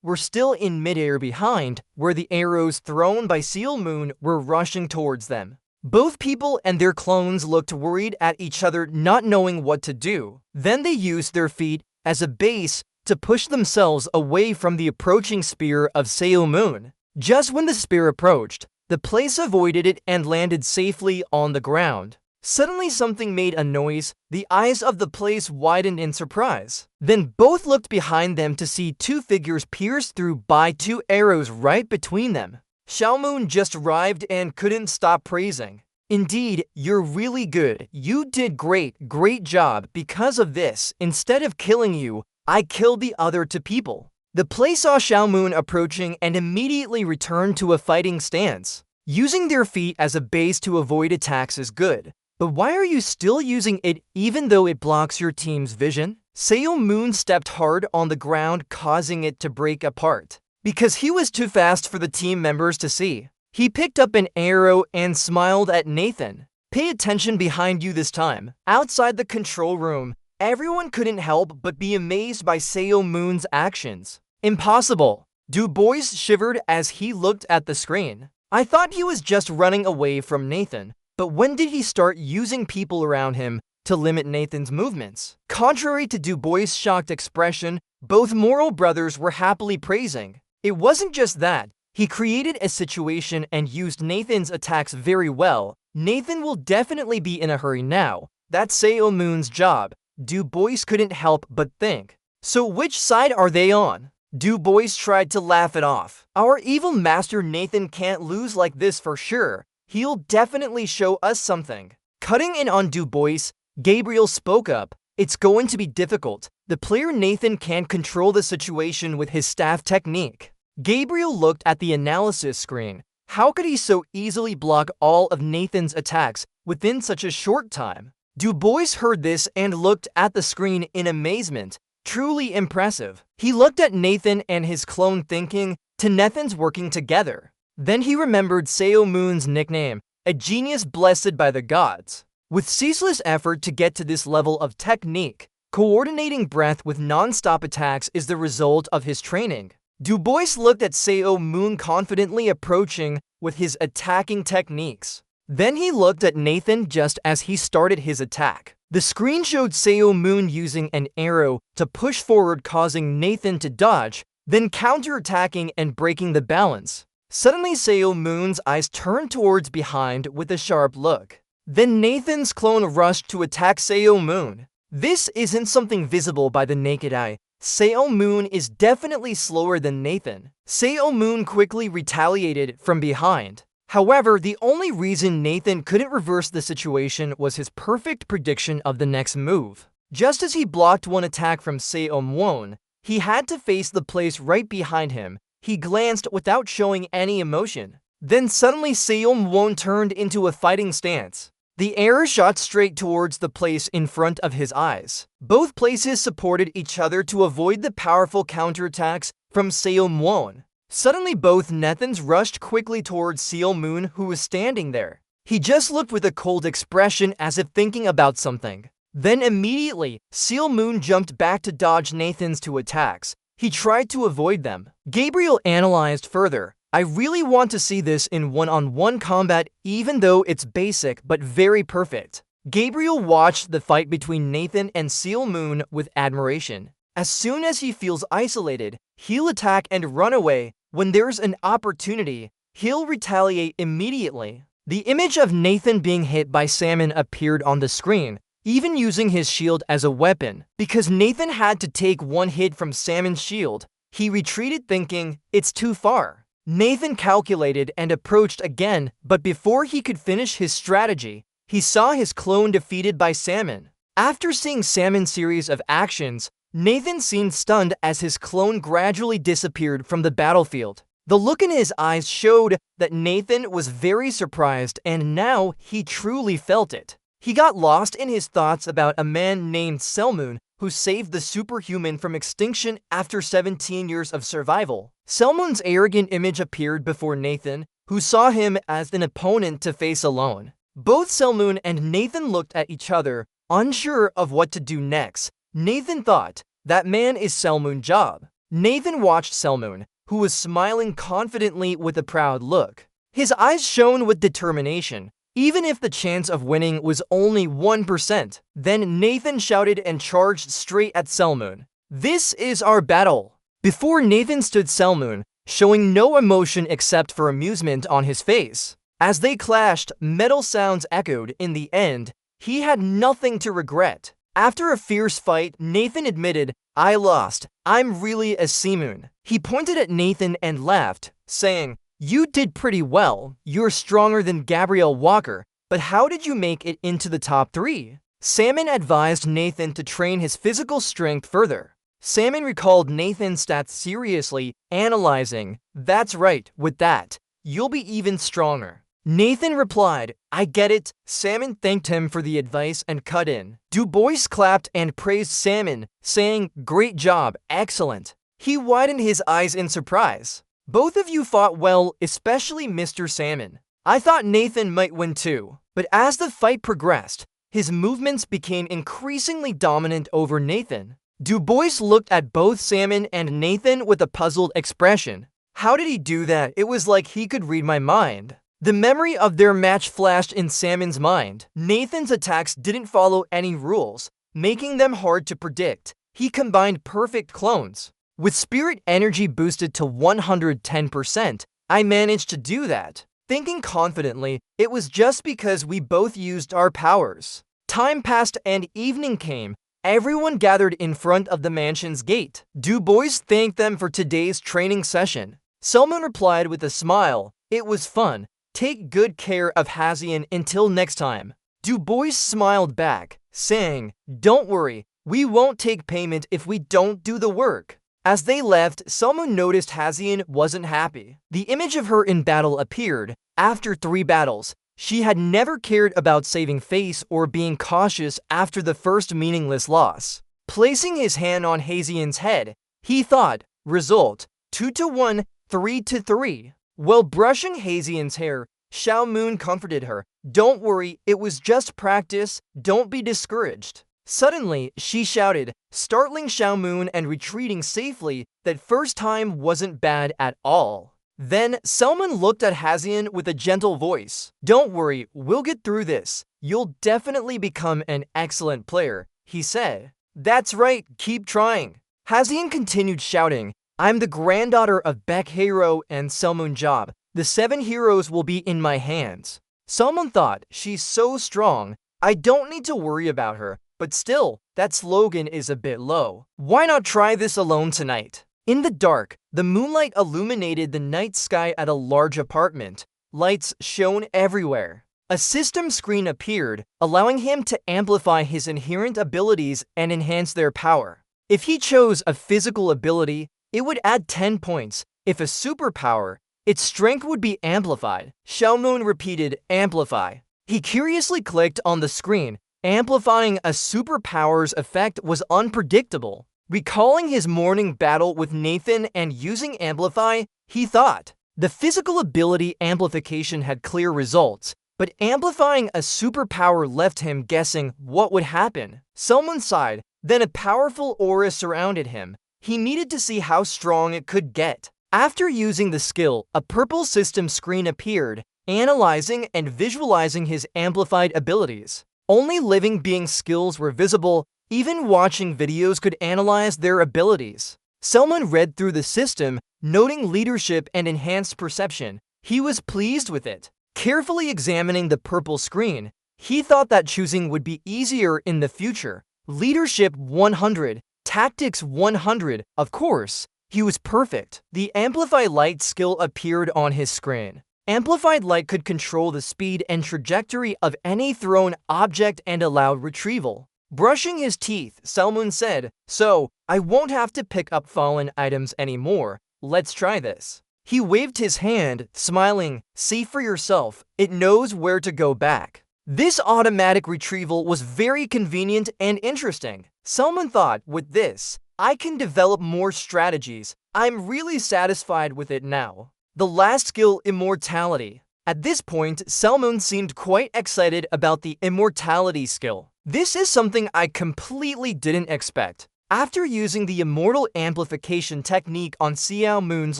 were still in midair behind, where the arrows thrown by Xiao Moon were rushing towards them. Both people and their clones looked worried at each other, not knowing what to do. Then they used their feet as a base to push themselves away from the approaching spear of Xiao Moon. Just when the spear approached, the place avoided it and landed safely on the ground. Suddenly something made a noise. The eyes of the place widened in surprise. Then both looked behind them to see two figures pierced through by two arrows right between them. Xiao Moon just arrived and couldn't stop praising. Indeed, you're really good. You did great job. Because of this, instead of killing you, I killed the other two people. The place saw Xiao Moon approaching and immediately returned to a fighting stance. Using their feet as a base to avoid attacks is good, but why are you still using it even though it blocks your team's vision? Xiao Moon stepped hard on the ground, causing it to break apart. Because he was too fast for the team members to see. He picked up an arrow and smiled at Nathan. Pay attention behind you this time. Outside the control room, everyone couldn't help but be amazed by Xiao Moon's actions. Impossible. Du Bois shivered as he looked at the screen. I thought he was just running away from Nathan, but when did he start using people around him to limit Nathan's movements? Contrary to Du Bois' shocked expression, both Moral brothers were happily praising. It wasn't just that. He created a situation and used Nathan's attacks very well. Nathan will definitely be in a hurry now. That's Xiao Moon's job. Du Bois couldn't help but think. So which side are they on? Du Bois tried to laugh it off. Our evil master Nathan can't lose like this for sure. He'll definitely show us something. Cutting in on Du Bois, Gabriel spoke up. It's going to be difficult. The player Nathan can't control the situation with his staff technique. Gabriel looked at the analysis screen. How could he so easily block all of Nathan's attacks within such a short time? Du Bois heard this and looked at the screen in amazement. Truly impressive. He looked at Nathan and his clone thinking, Nathan's working together. Then he remembered Seo Moon's nickname, a genius blessed by the gods. With ceaseless effort to get to this level of technique, coordinating breath with non-stop attacks is the result of his training. Du Bois looked at Seo Moon confidently approaching with his attacking techniques. Then he looked at Nathan just as he started his attack. The screen showed Seo Moon using an arrow to push forward, causing Nathan to dodge, then counterattacking and breaking the balance. Suddenly, Seo Moon's eyes turned towards behind with a sharp look. Then Nathan's clone rushed to attack Seo Moon. This isn't something visible by the naked eye. Seo Moon is definitely slower than Nathan. Seo Moon quickly retaliated from behind. However, the only reason Nathan couldn't reverse the situation was his perfect prediction of the next move. Just as he blocked one attack from Seo Moon, he had to face the place right behind him. He glanced without showing any emotion. Then suddenly Seo Moon turned into a fighting stance. The arrow shot straight towards the place in front of his eyes. Both places supported each other to avoid the powerful counterattacks from Seo Moon. Suddenly both Nathans rushed quickly towards Seo Moon, who was standing there. He just looked with a cold expression as if thinking about something. Then immediately, Seo Moon jumped back to dodge Nathan's two attacks. He tried to avoid them. Gabriel analyzed further. I really want to see this in one-on-one combat, even though it's basic but very perfect. Gabriel watched the fight between Nathan and Seo Moon with admiration. As soon as he feels isolated, he'll attack and run away. When there's an opportunity, he'll retaliate immediately. The image of Nathan being hit by Salmon appeared on the screen, even using his shield as a weapon. Because Nathan had to take one hit from Salmon's shield, he retreated thinking, it's too far. Nathan calculated and approached again, but before he could finish his strategy, he saw his clone defeated by Salmon. After seeing Salmon's series of actions, Nathan seemed stunned as his clone gradually disappeared from the battlefield. The look in his eyes showed that Nathan was very surprised, and now he truly felt it. He got lost in his thoughts about a man named Selmoon who saved the Superhuman from extinction after 17 years of survival. Selmoon's arrogant image appeared before Nathan, who saw him as an opponent to face alone. Both Selmoon and Nathan looked at each other, unsure of what to do next. Nathan thought, that man is Selmoon's job. Nathan watched Selmoon, who was smiling confidently with a proud look. His eyes shone with determination, even if the chance of winning was only 1%. Then Nathan shouted and charged straight at Selmoon. This is our battle. Before Nathan stood Selmoon, showing no emotion except for amusement on his face. As they clashed, metal sounds echoed. In the end, he had nothing to regret. After a fierce fight, Nathan admitted, I lost. I'm really a Seamoon. He pointed at Nathan and laughed, saying, you did pretty well. You're stronger than Gabriel Walker, but how did you make it into the top 3? Salmon advised Nathan to train his physical strength further. Salmon recalled Nathan's stats seriously, analyzing, that's right, with that, you'll be even stronger. Nathan replied, I get it. Salmon thanked him for the advice and cut in. Du Bois clapped and praised Salmon, saying, great job, excellent. He widened his eyes in surprise. Both of you fought well, especially Mr. Salmon. I thought Nathan might win too, but as the fight progressed, his movements became increasingly dominant over Nathan. Du Bois looked at both Salmon and Nathan with a puzzled expression. How did he do that? It was like he could read my mind. The memory of their match flashed in Salmon's mind. Nathan's attacks didn't follow any rules, making them hard to predict. He combined perfect clones. With spirit energy boosted to 110%, I managed to do that. Thinking confidently, it was just because we both used our powers. Time passed and evening came. Everyone gathered in front of the mansion's gate. Du Bois thanked them for today's training session. Selman replied with a smile, "It was fun. Take good care of Hazian until next time." Du Bois smiled back, saying, "Don't worry, we won't take payment if we don't do the work." As they left, Selman noticed Hazian wasn't happy. The image of her in battle appeared. After 3 battles, she had never cared about saving face or being cautious after the first meaningless loss. Placing his hand on Hazian's head, he thought, result, 2-1, 3-3. While brushing Hazian's hair, Xiao Moon comforted her. "Don't worry, it was just practice, don't be discouraged." Suddenly, she shouted, startling Xiao Moon and retreating safely. That first time wasn't bad at all. Then, Selman looked at Hazian with a gentle voice. "Don't worry, we'll get through this. You'll definitely become an excellent player," he said. "That's right, keep trying." Hazian continued shouting, "I'm the granddaughter of Baek Hero and Selmun Job. The 7 heroes will be in my hands." Selman thought, "She's so strong, I don't need to worry about her. But still, that slogan is a bit low. Why not try this alone tonight?" In the dark, the moonlight illuminated the night sky at a large apartment. Lights shone everywhere. A system screen appeared, allowing him to amplify his inherent abilities and enhance their power. If he chose a physical ability, it would add 10 points. If a superpower, its strength would be amplified. Xiaomon repeated, "Amplify." He curiously clicked on the screen. Amplifying a superpower's effect was unpredictable. Recalling his morning battle with Nathan and using Amplify, he thought, the physical ability amplification had clear results, but amplifying a superpower left him guessing what would happen. Selman sighed, then a powerful aura surrounded him. He needed to see how strong it could get. After using the skill, a purple system screen appeared, analyzing and visualizing his amplified abilities. Only living being skills were visible. Even watching videos could analyze their abilities. Selman read through the system, noting leadership and enhanced perception. He was pleased with it. Carefully examining the purple screen, he thought that choosing would be easier in the future. Leadership 100, Tactics 100, of course, he was perfect. The Amplify Light skill appeared on his screen. Amplified Light could control the speed and trajectory of any thrown object and allow retrieval. Brushing his teeth, Selmun said, "So, I won't have to pick up fallen items anymore. Let's try this." He waved his hand, smiling, "See for yourself, it knows where to go back." This automatic retrieval was very convenient and interesting. Selman thought, with this, I can develop more strategies. I'm really satisfied with it now. The last skill, Immortality. At this point, Selmun seemed quite excited about the Immortality skill. This is something I completely didn't expect. After using the Immortal Amplification technique on Xiao Moon's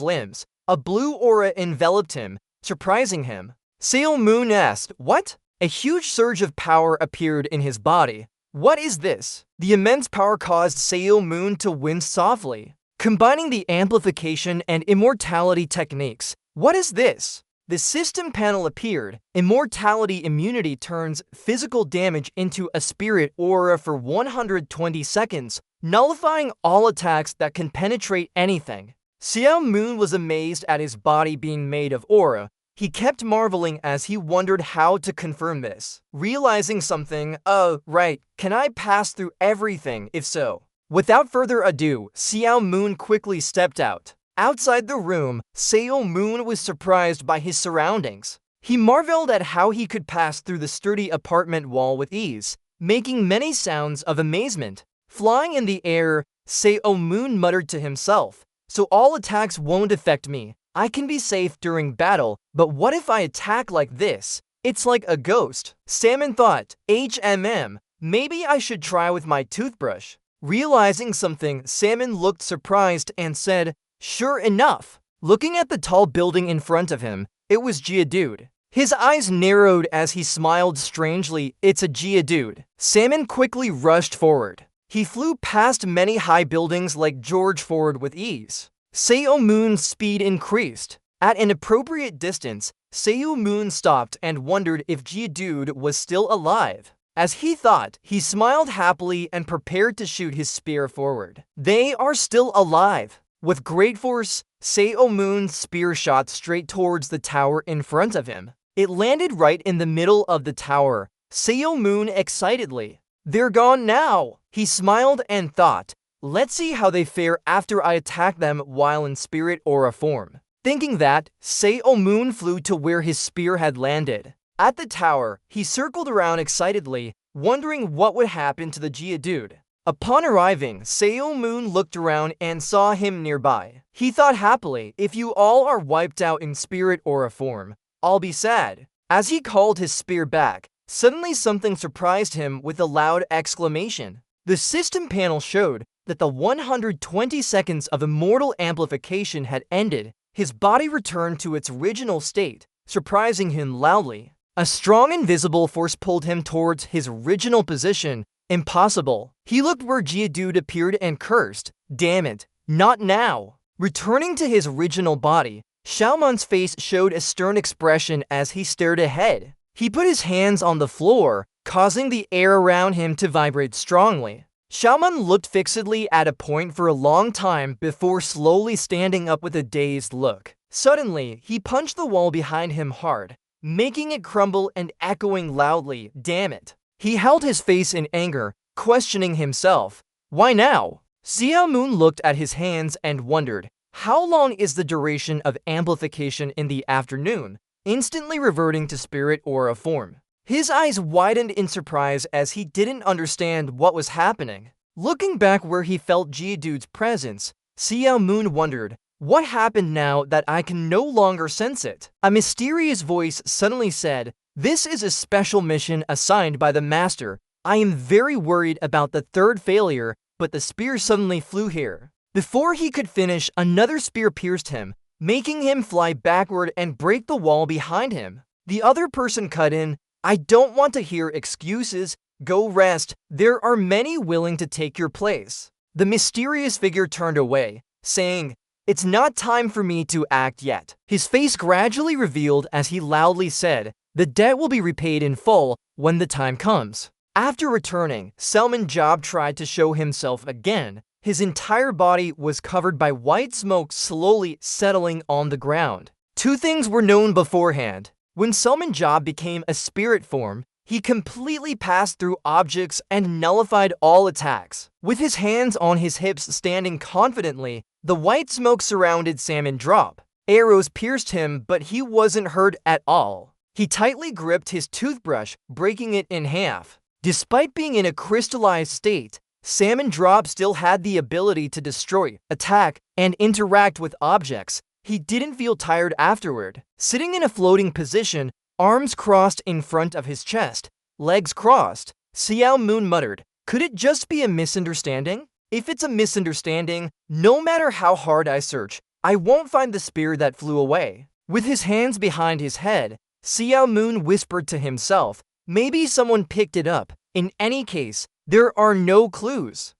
limbs, a blue aura enveloped him, surprising him. Xiao Moon asked, "What?" A huge surge of power appeared in his body. "What is this?" The immense power caused Xiao Moon to wince softly. Combining the amplification and immortality techniques, what is this? The system panel appeared. Immortality immunity turns physical damage into a spirit aura for 120 seconds, nullifying all attacks that can penetrate anything. Xiao Moon was amazed at his body being made of aura. He kept marveling as he wondered how to confirm this. Realizing something, right, can I pass through everything if so? Without further ado, Xiao Moon quickly stepped out. Outside the room, Xiao Moon was surprised by his surroundings. He marveled at how he could pass through the sturdy apartment wall with ease, making many sounds of amazement. Flying in the air, Xiao Moon muttered to himself, "So all attacks won't affect me. I can be safe during battle, but what if I attack like this? It's like a ghost." Salmon thought, maybe I should try with my toothbrush." Realizing something, Salmon looked surprised and said, "Sure enough." Looking at the tall building in front of him, it was Geodude. His eyes narrowed as he smiled strangely. "It's a Geodude." Salmon quickly rushed forward. He flew past many high buildings like George Ford with ease. Xiao Moon's speed increased. At an appropriate distance, Xiao Moon stopped and wondered if Geodude was still alive. As he thought, he smiled happily and prepared to shoot his spear forward. They are still alive. With great force, Superhuman's spear shot straight towards the tower in front of him. It landed right in the middle of the tower. Superhuman excitedly. They're gone now. He smiled and thought, let's see how they fare after I attack them while in spirit aura form. Thinking that, Superhuman flew to where his spear had landed. At the tower, he circled around excitedly, wondering what would happen to the Geodude. Upon arriving, Superhuman looked around and saw him nearby. He thought happily, if you all are wiped out in spirit aura form, I'll be sad. As he called his spear back, suddenly something surprised him with a loud exclamation. The system panel showed that the 120 seconds of immortal amplification had ended. His body returned to its original state, surprising him loudly. A strong invisible force pulled him towards his original position. Impossible. He looked where Geodude appeared and cursed. Damn it, not now. Returning to his original body, Superhuman's face showed a stern expression as he stared ahead. He put his hands on the floor, causing the air around him to vibrate strongly. Superhuman looked fixedly at a point for a long time before slowly standing up with a dazed look. Suddenly, he punched the wall behind him hard, making it crumble and echoing loudly, damn it. He held his face in anger, questioning himself. Why now? Superhuman looked at his hands and wondered, how long is the duration of amplification in the afternoon, instantly reverting to spirit aura form. His eyes widened in surprise as he didn't understand what was happening. Looking back where he felt Geodude's presence, Superhuman wondered, what happened now that I can no longer sense it? A mysterious voice suddenly said, this is a special mission assigned by the Master. I am very worried about the third failure, but the spear suddenly flew here. Before he could finish, another spear pierced him, making him fly backward and break the wall behind him. The other person cut in, I don't want to hear excuses. Go rest. There are many willing to take your place. The mysterious figure turned away, saying, it's not time for me to act yet. His face gradually revealed as he loudly said, the debt will be repaid in full when the time comes. After returning, Selman Job tried to show himself again. His entire body was covered by white smoke slowly settling on the ground. Two things were known beforehand. When Selman Job became a spirit form, he completely passed through objects and nullified all attacks. With his hands on his hips standing confidently, the white smoke surrounded Salmon Drop. Arrows pierced him, but he wasn't hurt at all. He tightly gripped his toothbrush, breaking it in half. Despite being in a crystallized state, Salmon Drop still had the ability to destroy, attack, and interact with objects. He didn't feel tired afterward. Sitting in a floating position, arms crossed in front of his chest, legs crossed, Superhuman muttered, could it just be a misunderstanding? If it's a misunderstanding, no matter how hard I search, I won't find the spear that flew away. With his hands behind his head, Superhuman whispered to himself, maybe someone picked it up. In any case, there are no clues.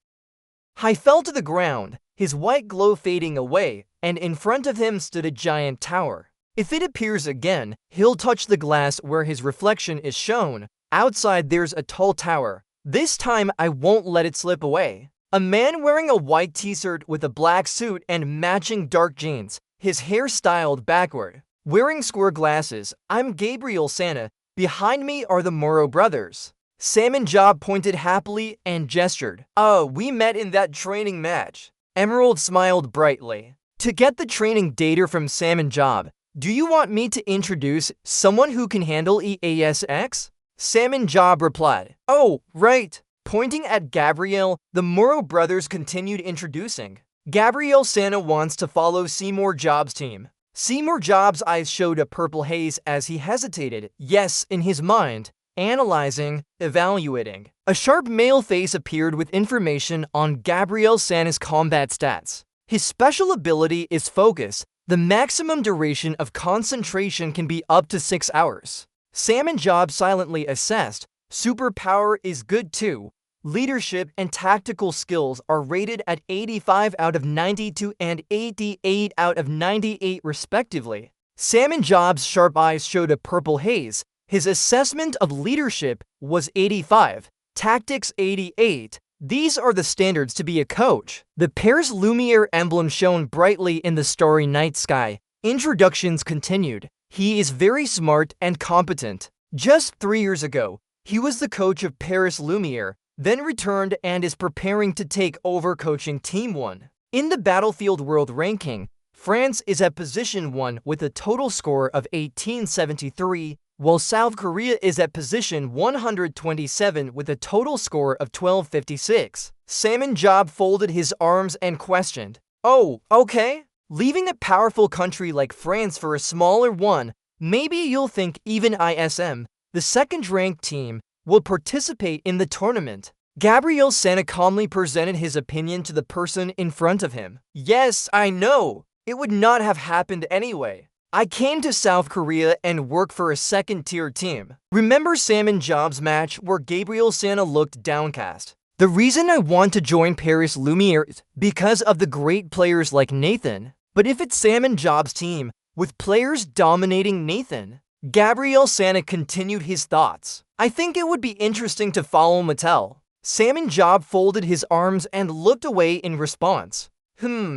He fell to the ground, his white glow fading away, and in front of him stood a giant tower. If it appears again, he'll touch the glass where his reflection is shown. Outside there's a tall tower. This time I won't let it slip away. A man wearing a white t-shirt with a black suit and matching dark jeans, his hair styled backward. Wearing square glasses, I'm Gabriel Santa. Behind me are the Morrow brothers. Salmon Job pointed happily and gestured. Oh, we met in that training match. Emerald smiled brightly. To get the training data from Salmon Job, do you want me to introduce someone who can handle EASX? Salmon Job replied. Oh, right. Pointing at Gabriel, the Morrow brothers continued introducing. Gabriel Santa wants to follow Seymour Job's team. Seymour Job's eyes showed a purple haze as he hesitated, yes, in his mind, analyzing, evaluating. A sharp male face appeared with information on Gabriel Santa's combat stats. His special ability is Focus. The maximum duration of concentration can be up to 6 hours. Salmon Job silently assessed, Superpower is good too. Leadership and tactical skills are rated at 85 out of 92 and 88 out of 98 respectively. Salmon Job's sharp eyes showed a purple haze, His assessment of leadership was 85, tactics 88. These are the standards to be a coach. The Paris Lumiere emblem shone brightly in the starry night sky. Introductions continued. He is very smart and competent. Just 3 years ago, he was the coach of Paris Lumiere, then returned and is preparing to take over coaching Team 1. In the Battlefield World Ranking, France is at position 1 with a total score of 1873, while South Korea is at position 127 with a total score of 1256. Salmon Job folded his arms and questioned, "Oh, okay? Leaving a powerful country like France for a smaller one, maybe you'll think even ISM, the second-ranked team, will participate in the tournament." Gabriel Santa calmly presented his opinion to the person in front of him. "Yes, I know. It would not have happened anyway. I came to South Korea and worked for a second-tier team." Remember Salmon Job's match where Gabriel Santa looked downcast? "The reason I want to join Paris Lumiere is because of the great players like Nathan. But if it's Salmon Job's team, with players dominating Nathan..." Gabriel Santa continued his thoughts. "I think it would be interesting to follow Mattel." Salmon Job folded his arms and looked away in response.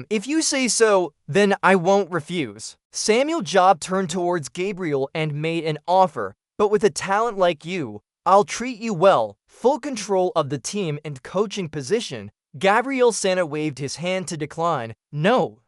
If you say so, then I won't refuse." Samuel Job turned towards Gabriel and made an offer, "But with a talent like you, I'll treat you well." Full control of the team and coaching position, Gabriel Santa waved his hand to decline. "No,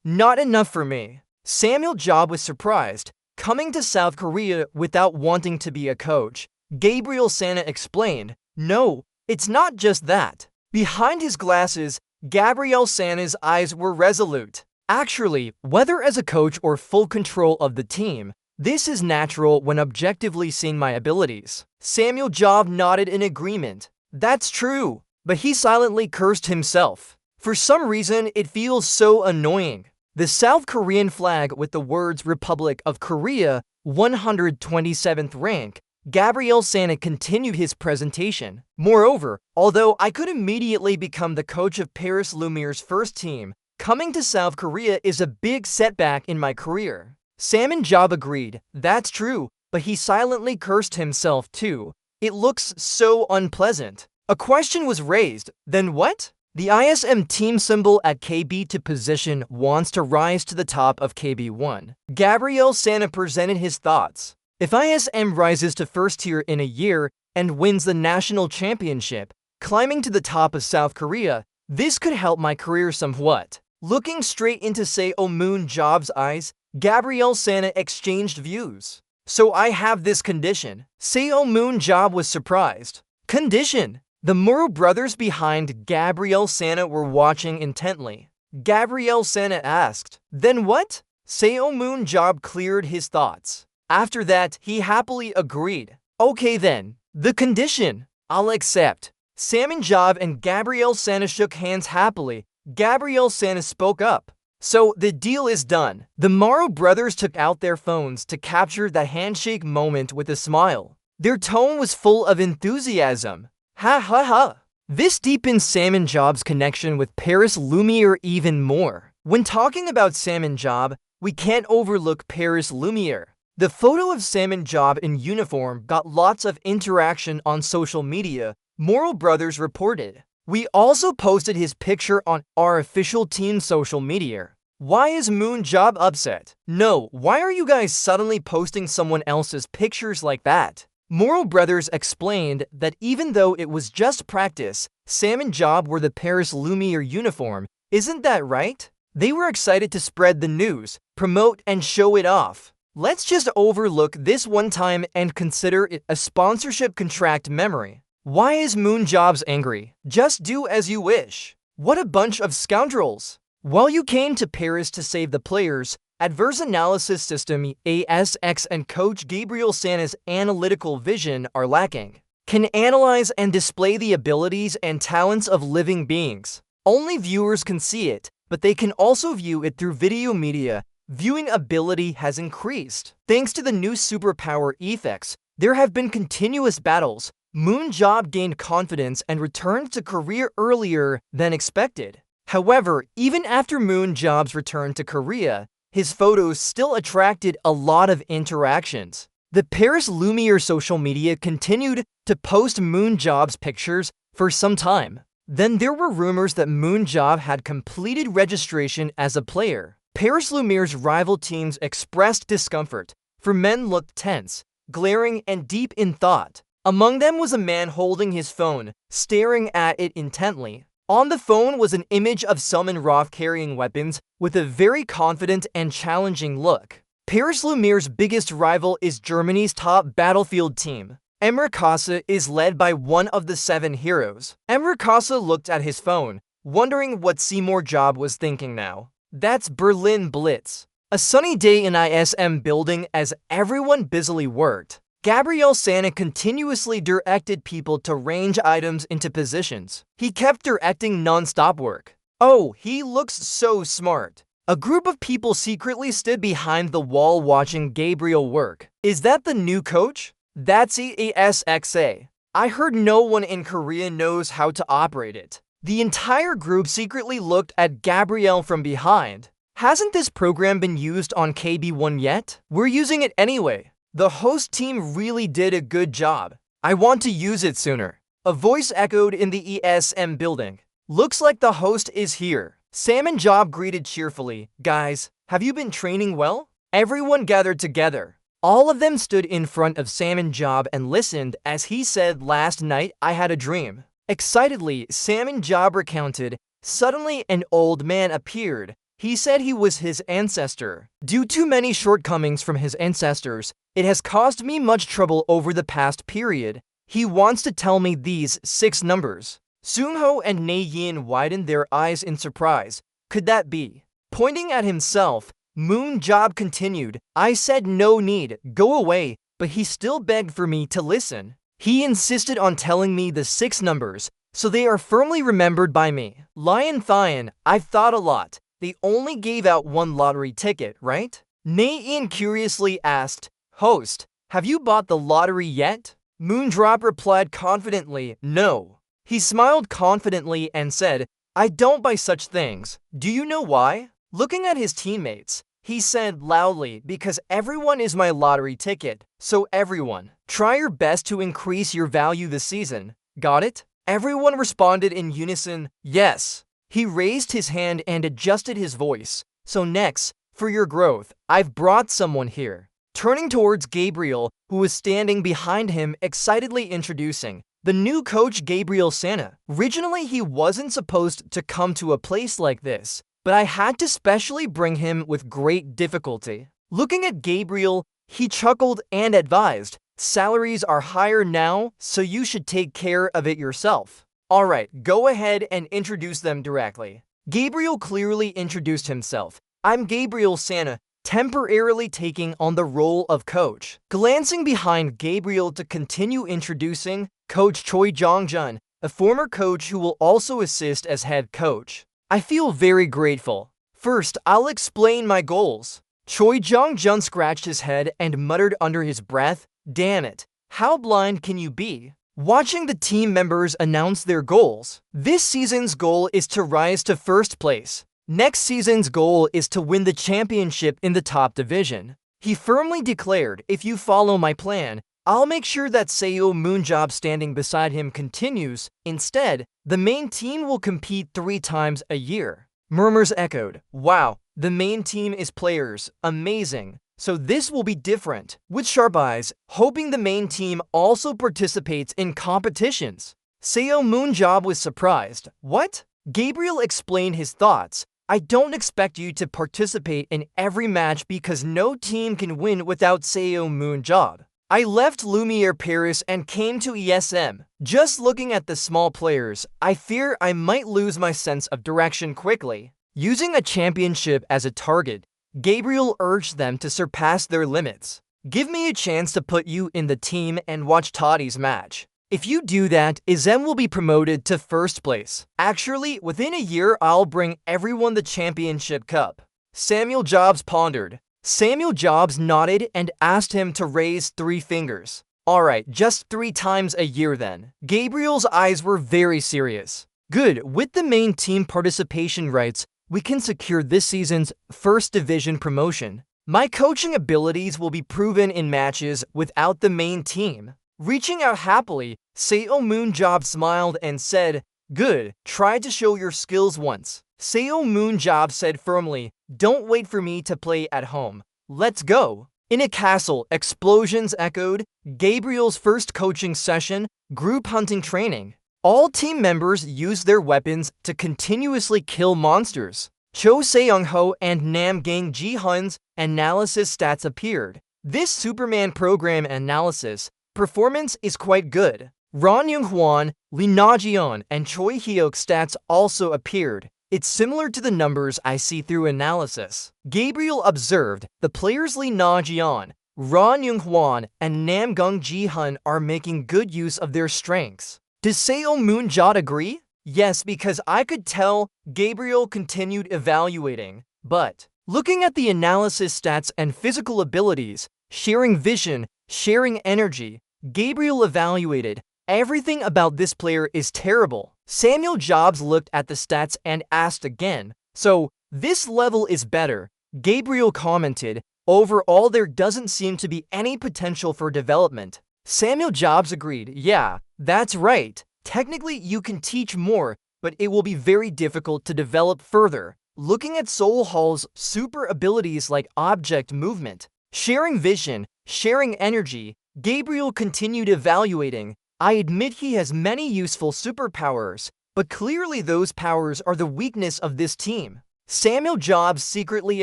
not enough for me." Samuel Job was surprised, coming to South Korea without wanting to be a coach. Gabriel Santa explained, "No, it's not just that." Behind his glasses, Gabriel Santa's eyes were resolute. "Actually, whether as a coach or full control of the team, this is natural when objectively seeing my abilities." Samuel Job nodded in agreement. "That's true." But he silently cursed himself. For some reason, it feels so annoying. The South Korean flag with the words Republic of Korea, 127th rank, Gabriel Santa continued his presentation. "Moreover, although I could immediately become the coach of Paris Lumiere's first team, coming to South Korea is a big setback in my career." Salmon Job agreed. "That's true," but he silently cursed himself too. "It looks so unpleasant." A question was raised. Then what? The ISM team symbol at KB to position wants to rise to the top of KB1. Gabriel Santa presented his thoughts. "If ISM rises to first tier in a year and wins the national championship, climbing to the top of South Korea, this could help my career somewhat." Looking straight into Seo-moon Job's eyes, Gabriel Santa exchanged views. "So I have this condition." Seo-moon Job was surprised. "Condition?" The Muro brothers behind Gabriel Santa were watching intently. Gabriel Santa asked, "Then what?" Seo-moon Job cleared his thoughts. After that, he happily agreed. "Okay then, the condition. I'll accept." Salmon Job and Gabriel Santa shook hands happily. Gabriel Santa spoke up. "So the deal is done." The Muro brothers took out their phones to capture that handshake moment with a smile. Their tone was full of enthusiasm. "Ha ha ha." This deepens Salmon Job's connection with Paris Lumiere even more. When talking about Salmon Job, we can't overlook Paris Lumiere. The photo of Salmon Job in uniform got lots of interaction on social media, Muro brothers reported. We also posted his picture on our official team social media. Why is Moon Job upset? No, why are you guys suddenly posting someone else's pictures like that? Muro brothers explained that even though it was just practice, Salmon Job wore the Paris Lumiere uniform. Isn't that right? They were excited to spread the news, promote and show it off. Let's just overlook this one time and consider it a sponsorship contract memory. Why is Moon Jobs angry? Just do as you wish. What a bunch of scoundrels. While you came to Paris to save the players, Adverse Analysis System ASX and Coach Gabriel Santa's analytical vision are lacking. Can analyze and display the abilities and talents of living beings. Only viewers can see it, but they can also view it through video media. Viewing ability has increased. Thanks to the new superpower effects, there have been continuous battles. Moon Job gained confidence and returned to career earlier than expected. However, even after Moon Job's return to Korea, his photos still attracted a lot of interactions. The Paris Lumiere social media continued to post Moon Job's pictures for some time. Then there were rumors that Moon Job had completed registration as a player. Paris Lumiere's rival teams expressed discomfort, for men looked tense, glaring, and deep in thought. Among them was a man holding his phone, staring at it intently. On the phone was an image of Salman Roth carrying weapons with a very confident and challenging look. Paris Lumiere's biggest rival is Germany's top battlefield team. Emre Kasa is led by one of the 7 heroes. Emre Kasa looked at his phone, wondering what Seymour Job was thinking now. That's Berlin Blitz. A sunny day in ISM building as everyone busily worked. Gabriel Sana continuously directed people to range items into positions. He kept directing non-stop work. Oh, he looks so smart. A group of people secretly stood behind the wall watching Gabriel work. Is that the new coach? That's SSS-Rank. I heard no one in Korea knows how to operate it. The entire group secretly looked at Gabriel from behind. Hasn't this program been used on KB1 yet? We're using it anyway. The host team really did a good job. I want to use it sooner. A voice echoed in the ESM building. Looks like the host is here. Salman Job greeted cheerfully. Guys, have you been training well? Everyone gathered together. All of them stood in front of Salman Job and listened as he said, "Last night I had a dream." Excitedly, Salman Job recounted. Suddenly, an old man appeared. He said he was his ancestor. Due to many shortcomings from his ancestors, it has caused me much trouble over the past period. He wants to tell me these 6 numbers. Seungho and Nae Yin widened their eyes in surprise. Could that be? Pointing at himself, Moon Job continued. I said no need, go away, but he still begged for me to listen. He insisted on telling me the 6 numbers, so they are firmly remembered by me. Lion Thian, I've thought a lot. They only gave out 1 lottery ticket, right? Nae Yin curiously asked, Host, have you bought the lottery yet? Moondrop replied confidently, no. He smiled confidently and said, I don't buy such things. Do you know why? Looking at his teammates, he said loudly, because everyone is my lottery ticket. So everyone, try your best to increase your value this season. Got it? Everyone responded in unison, yes. He raised his hand and adjusted his voice. So next, for your growth, I've brought someone here. Turning towards Gabriel, who was standing behind him, excitedly introducing the new coach Gabriel Sana. Originally, he wasn't supposed to come to a place like this, but I had to specially bring him with great difficulty. Looking at Gabriel, he chuckled and advised, salaries are higher now, so you should take care of it yourself. Alright, go ahead and introduce them directly. Gabriel clearly introduced himself. I'm Gabriel Sana, temporarily taking on the role of coach. Glancing behind Gabriel to continue introducing Coach Choi Jong-jun, a former coach who will also assist as head coach. I feel very grateful. First, I'll explain my goals. Choi Jong-jun scratched his head and muttered under his breath, damn it, how blind can you be? Watching the team members announce their goals. This season's goal is to rise to first place. Next season's goal is to win the championship in the top division. He firmly declared, if you follow my plan, I'll make sure that Seo Moonjob standing beside him continues. Instead, the main team will compete 3 times a year. Murmurs echoed. Wow, the main team is players. Amazing. So this will be different. With sharp eyes, hoping the main team also participates in competitions. Seo Moonjob was surprised. What? Gabriel explained his thoughts. I don't expect you to participate in every match because no team can win without Seo Moonjob. I left Lumiere Paris and came to ESM. Just looking at the small players, I fear I might lose my sense of direction quickly. Using a championship as a target, Gabriel urged them to surpass their limits. Give me a chance to put you in the team and watch Toddy's match. If you do that, Izem will be promoted to first place. Actually, within a year, I'll bring everyone the championship cup. Samuel Jobs pondered. Samuel Jobs nodded and asked him to raise 3 fingers. Alright, just 3 times a year then. Gabriel's eyes were very serious. Good, with the main team participation rights, we can secure this season's first division promotion. My coaching abilities will be proven in matches without the main team. Reaching out happily, Seo Moonjob smiled and said, "Good, try to show your skills once." Seo Moonjob said firmly, "Don't wait for me to play at home. Let's go." In a castle, explosions echoed, Gabriel's first coaching session, group hunting training. All team members used their weapons to continuously kill monsters. Cho Seung-ho and Nam Gang Ji-hun's analysis stats appeared. This Superman program analysis performance is quite good. Ron Young-hwan, Lee Na-jeon, and Choi Hyuk stats also appeared. It's similar to the numbers I see through analysis. Gabriel observed the players Lee Na-jeon, Ron Young-hwan, and Nam Gang Ji-hun are making good use of their strengths. Does Seo Moonjot agree? Yes, because I could tell. Gabriel continued evaluating. But looking at the analysis stats and physical abilities, sharing vision, sharing energy, Gabriel evaluated. Everything about this player is terrible. Samuel Jobs looked at the stats and asked again, "So, this level is better?" Gabriel commented, "Overall there doesn't seem to be any potential for development." Samuel Jobs agreed, "Yeah, that's right. Technically you can teach more, but it will be very difficult to develop further." Looking at Soul Hall's super abilities like object movement, sharing vision, sharing energy, Gabriel continued evaluating. "I admit he has many useful superpowers, but clearly those powers are the weakness of this team." Samuel Jobs secretly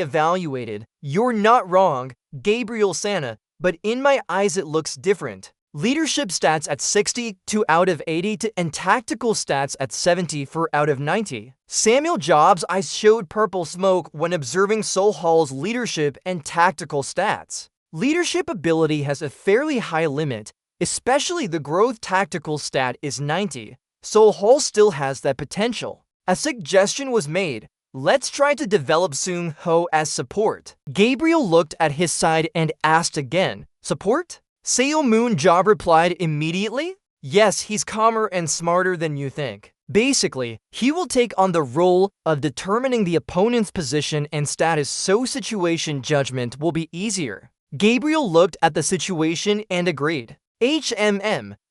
evaluated. "You're not wrong, Gabriel Sana, but in my eyes it looks different. Leadership stats at 62 out of 80 and tactical stats at 74 out of 90. Samuel Jobs' eyes showed purple smoke when observing Soul Hall's leadership and tactical stats. Leadership ability has a fairly high limit, especially the growth tactical stat is 90. Soul Hall still has that potential. A suggestion was made. Let's try to develop Seung-ho as support. Gabriel looked at his side and asked again, "Support?" Seo Moonjob replied immediately, "Yes, he's calmer and smarter than you think. Basically, he will take on the role of determining the opponent's position and status, so situation judgment will be easier." Gabriel looked at the situation and agreed.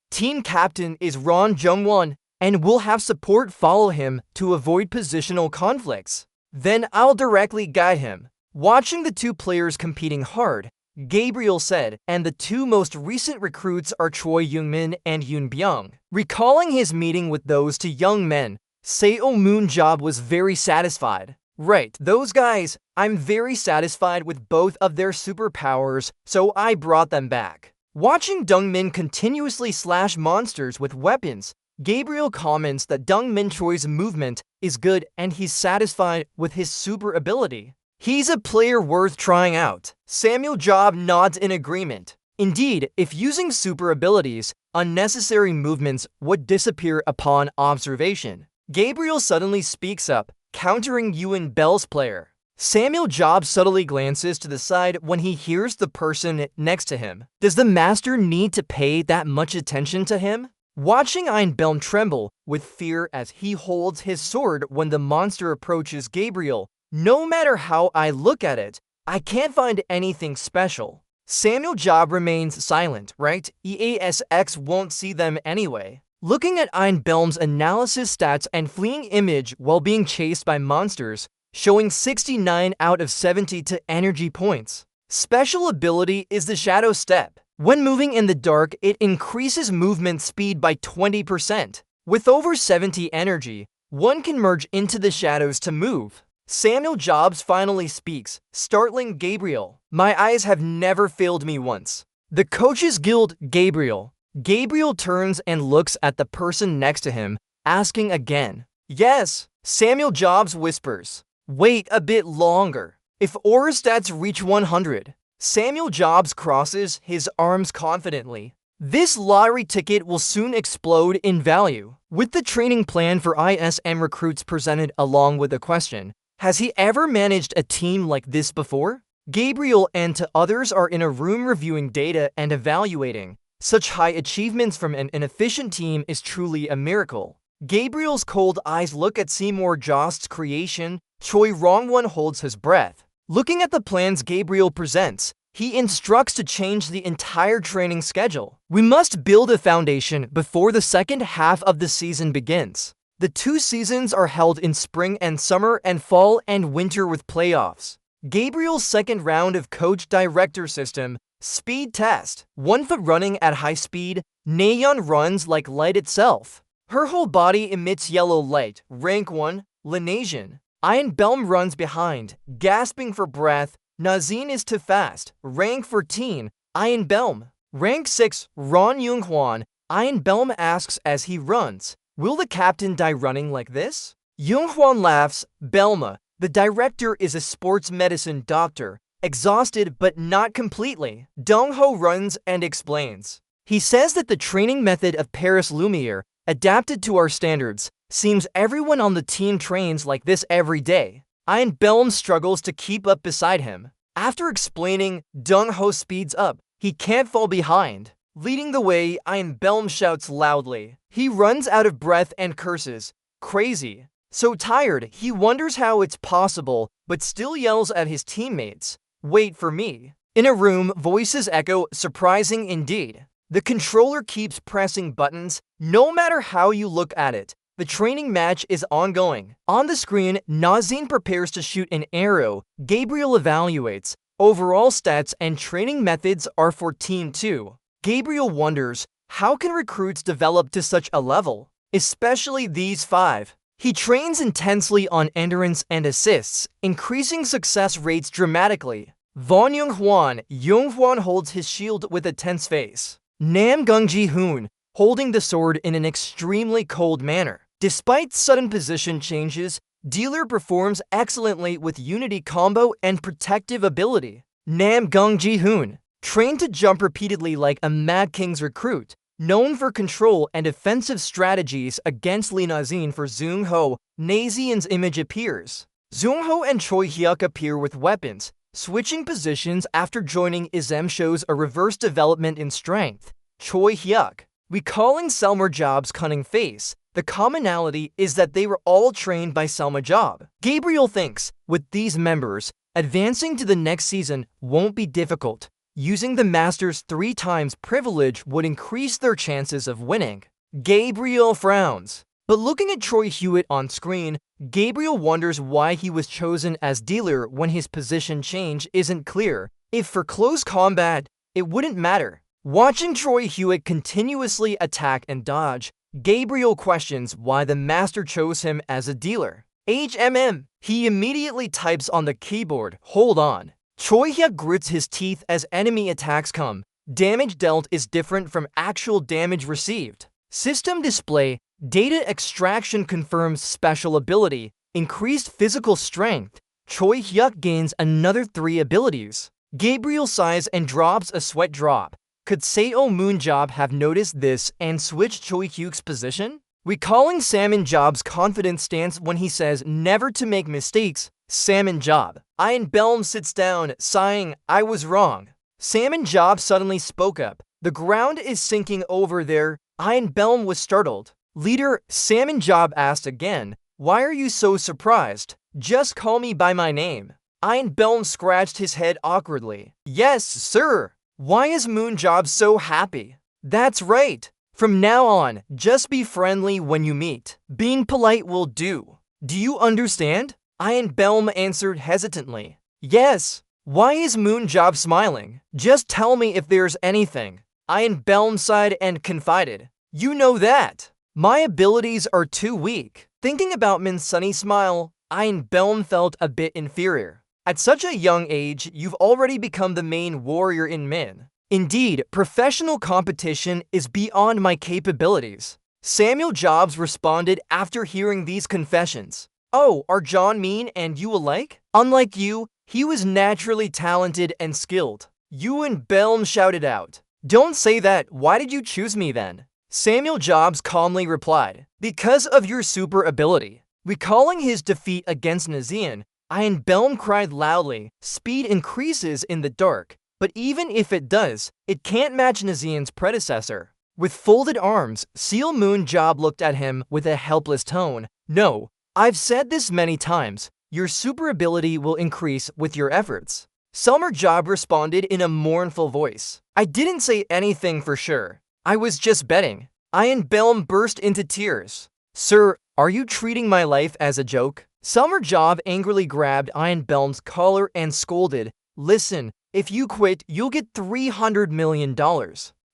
Team captain is Ron Jung-won, and will have support follow him to avoid positional conflicts. Then I'll directly guide him. Watching the two players competing hard, Gabriel said, "And the two most recent recruits are Choi Young-min and Yoon Byung." Recalling his meeting with those two young men, Seo Moonjob was very satisfied. "Right, those guys, I'm very satisfied with both of their superpowers, so I brought them back." Watching Dongmin continuously slash monsters with weapons, Gabriel comments that Dongmin Choi's movement is good and he's satisfied with his super ability. "He's a player worth trying out." Samuel Job nods in agreement. Indeed, if using super abilities, unnecessary movements would disappear upon observation. Gabriel suddenly speaks up, countering Ewan Bell's player. Samuel Job subtly glances to the side when he hears the person next to him. Does the master need to pay that much attention to him? Watching Einbelm tremble with fear as he holds his sword when the monster approaches Gabriel, "No matter how I look at it, I can't find anything special." Samuel Job remains silent, right? EASX won't see them anyway. Looking at Einbelm's analysis stats and fleeing image while being chased by monsters, showing 69 out of 70 to energy points. Special ability is the Shadow Step. When moving in the dark, it increases movement speed by 20%. With over 70 energy, one can merge into the shadows to move. Samuel Jobs finally speaks, startling Gabriel. "My eyes have never failed me once." The Coaches Guild, Gabriel. Gabriel turns and looks at the person next to him, asking again. "Yes," Samuel Jobs whispers. "Wait a bit longer. If aura stats reach 100. Samuel Jobs crosses his arms confidently. "This lottery ticket will soon explode in value." With the training plan for ISM recruits presented along with the question, has he ever managed a team like this before? Gabriel and two others are in a room reviewing data and evaluating. Such high achievements from an inefficient team is truly a miracle. Gabriel's cold eyes look at Seymour Jost's creation. Choi Rong-won holds his breath. Looking at the plans Gabriel presents, he instructs to change the entire training schedule. We must build a foundation before the second half of the season begins. The 2 seasons are held in spring and summer and fall and winter with playoffs. Gabriel's second round of coach-director system, speed test. 1 foot running at high speed, Nayeon runs like light itself. Her whole body emits yellow light. Rank 1, Linasian. Belm runs behind, gasping for breath. Nazin is too fast. Rank 14, Belm. Rank 6, Ron Yoonghwan. Belm asks as he runs, "Will the captain die running like this?" Yoonghwan laughs. Belma, the director, is a sports medicine doctor, exhausted but not completely. Dongho runs and explains. He says that the training method of Paris Lumiere, adapted to our standards, seems everyone on the team trains like this every day. Belm struggles to keep up beside him. After explaining, Dongho speeds up. He can't fall behind. Leading the way, Belm shouts loudly. He runs out of breath and curses. Crazy. So tired, he wonders how it's possible, but still yells at his teammates. Wait for me. In a room, voices echo, surprising indeed. The controller keeps pressing buttons, no matter how you look at it. The training match is ongoing. On the screen, Nazin prepares to shoot an arrow. Gabriel evaluates. Overall stats and training methods are for Team 2. Gabriel wonders, how can recruits develop to such a level? Especially these 5. He trains intensely on endurance and assists, increasing success rates dramatically. Von Yoonghwan holds his shield with a tense face. Nam Gung-ji-hoon, holding the sword in an extremely cold manner. Despite sudden position changes, Dealer performs excellently with unity combo and protective ability. Nam Gung-ji-hoon, trained to jump repeatedly like a Mad King's recruit, known for control and offensive strategies against Lee Nazin for Zoongho, Nazian's image appears. Zoongho and Choi Hyuk appear with weapons. Switching positions after joining Izem shows a reverse development in strength. Choi Hyuk. Recalling Selma Job's cunning face, the commonality is that they were all trained by Selma Job. Gabriel thinks, with these members, advancing to the next season won't be difficult. Using the Masters 3 times privilege would increase their chances of winning. Gabriel frowns. But looking at Troy Hewitt on screen, Gabriel wonders why he was chosen as dealer when his position change isn't clear. If for close combat, it wouldn't matter. Watching Troy Hewitt continuously attack and dodge, Gabriel questions why the master chose him as a dealer. He immediately types on the keyboard, "Hold on." Choi Hyuk grits his teeth as enemy attacks come. Damage dealt is different from actual damage received. System display. Data extraction confirms special ability. Increased physical strength. Choi Hyuk gains another 3 abilities. Gabriel sighs and drops a sweat drop. Could Seo Moon Job have noticed this and switched Choi Hyuk's position? Recalling Salmon Job's confident stance when he says never to make mistakes, Salmon Job. Belm sits down, sighing, "I was wrong." Salmon Job suddenly spoke up. "The ground is sinking over there." Belm was startled. Leader, Salmon Job asked again, "Why are you so surprised? Just call me by my name." Belm scratched his head awkwardly. "Yes, sir." "Why is Moon Job so happy?" "That's right. From now on, just be friendly when you meet. Being polite will do. Do you understand?" Belm answered hesitantly. "Yes." "Why is Moon Job smiling? Just tell me if there's anything." Belm sighed and confided, "You know that. My abilities are too weak." Thinking about Min's sunny smile, Belm felt a bit inferior. At such a young age, you've already become the main warrior in Min. Indeed, professional competition is beyond my capabilities. Samuel Jobs responded after hearing these confessions. "Oh, are John Min and you alike? Unlike you, he was naturally talented and skilled." Belm shouted out. "Don't say that. Why did you choose me then?" Samuel Jobs calmly replied, "Because of your super ability." Recalling his defeat against Nazian, Belm cried loudly. Speed increases in the dark, but even if it does, it can't match Nazian's predecessor. With folded arms, Seal Moon Job looked at him with a helpless tone. "No, I've said this many times. Your super ability will increase with your efforts. Summer Job responded in a mournful voice. I didn't say anything for sure. I was just betting. Ian Belm burst into tears. Sir, are you treating my life as a joke? Summer Job angrily grabbed Ian Belm's collar and scolded, Listen, if you quit, you'll get $300 million.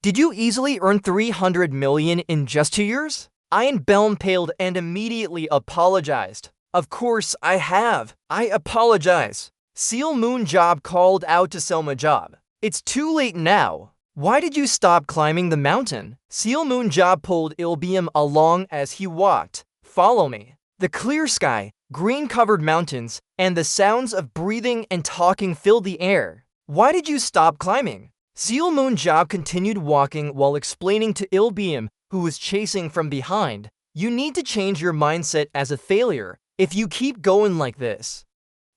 Did you easily earn $300 million in just 2 years? Ian Belm paled and immediately apologized. Of course I have. I apologize. Seal Moon Job called out to Selma Job. It's too late now. Why did you stop climbing the mountain? Seal Moon Job pulled Ilbeam along as he walked. Follow me. The clear sky, green-covered mountains, and the sounds of breathing and talking filled the air. Why did you stop climbing? Seal Moon Job continued walking while explaining to Ilbeam, who was chasing from behind, You need to change your mindset as a failure if you keep going like this.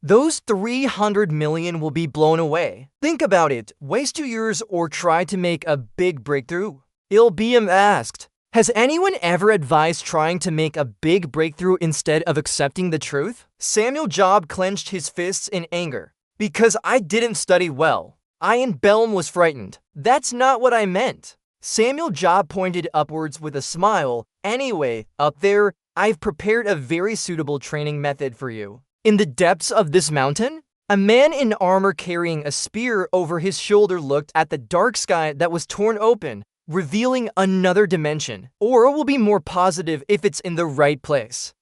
Those 300 million will be blown away. Think about it. Waste 2 years or try to make a big breakthrough? Ilbeam asked. Has anyone ever advised trying to make a big breakthrough instead of accepting the truth? Samuel Job clenched his fists in anger. Because I didn't study well. Ian Belm was frightened. That's not what I meant. Samuel Job pointed upwards with a smile. Anyway, up there, I've prepared a very suitable training method for you. In the depths of this mountain, a man in armor carrying a spear over his shoulder looked at the dark sky that was torn open, revealing another dimension. Or will be more positive if it's in the right place.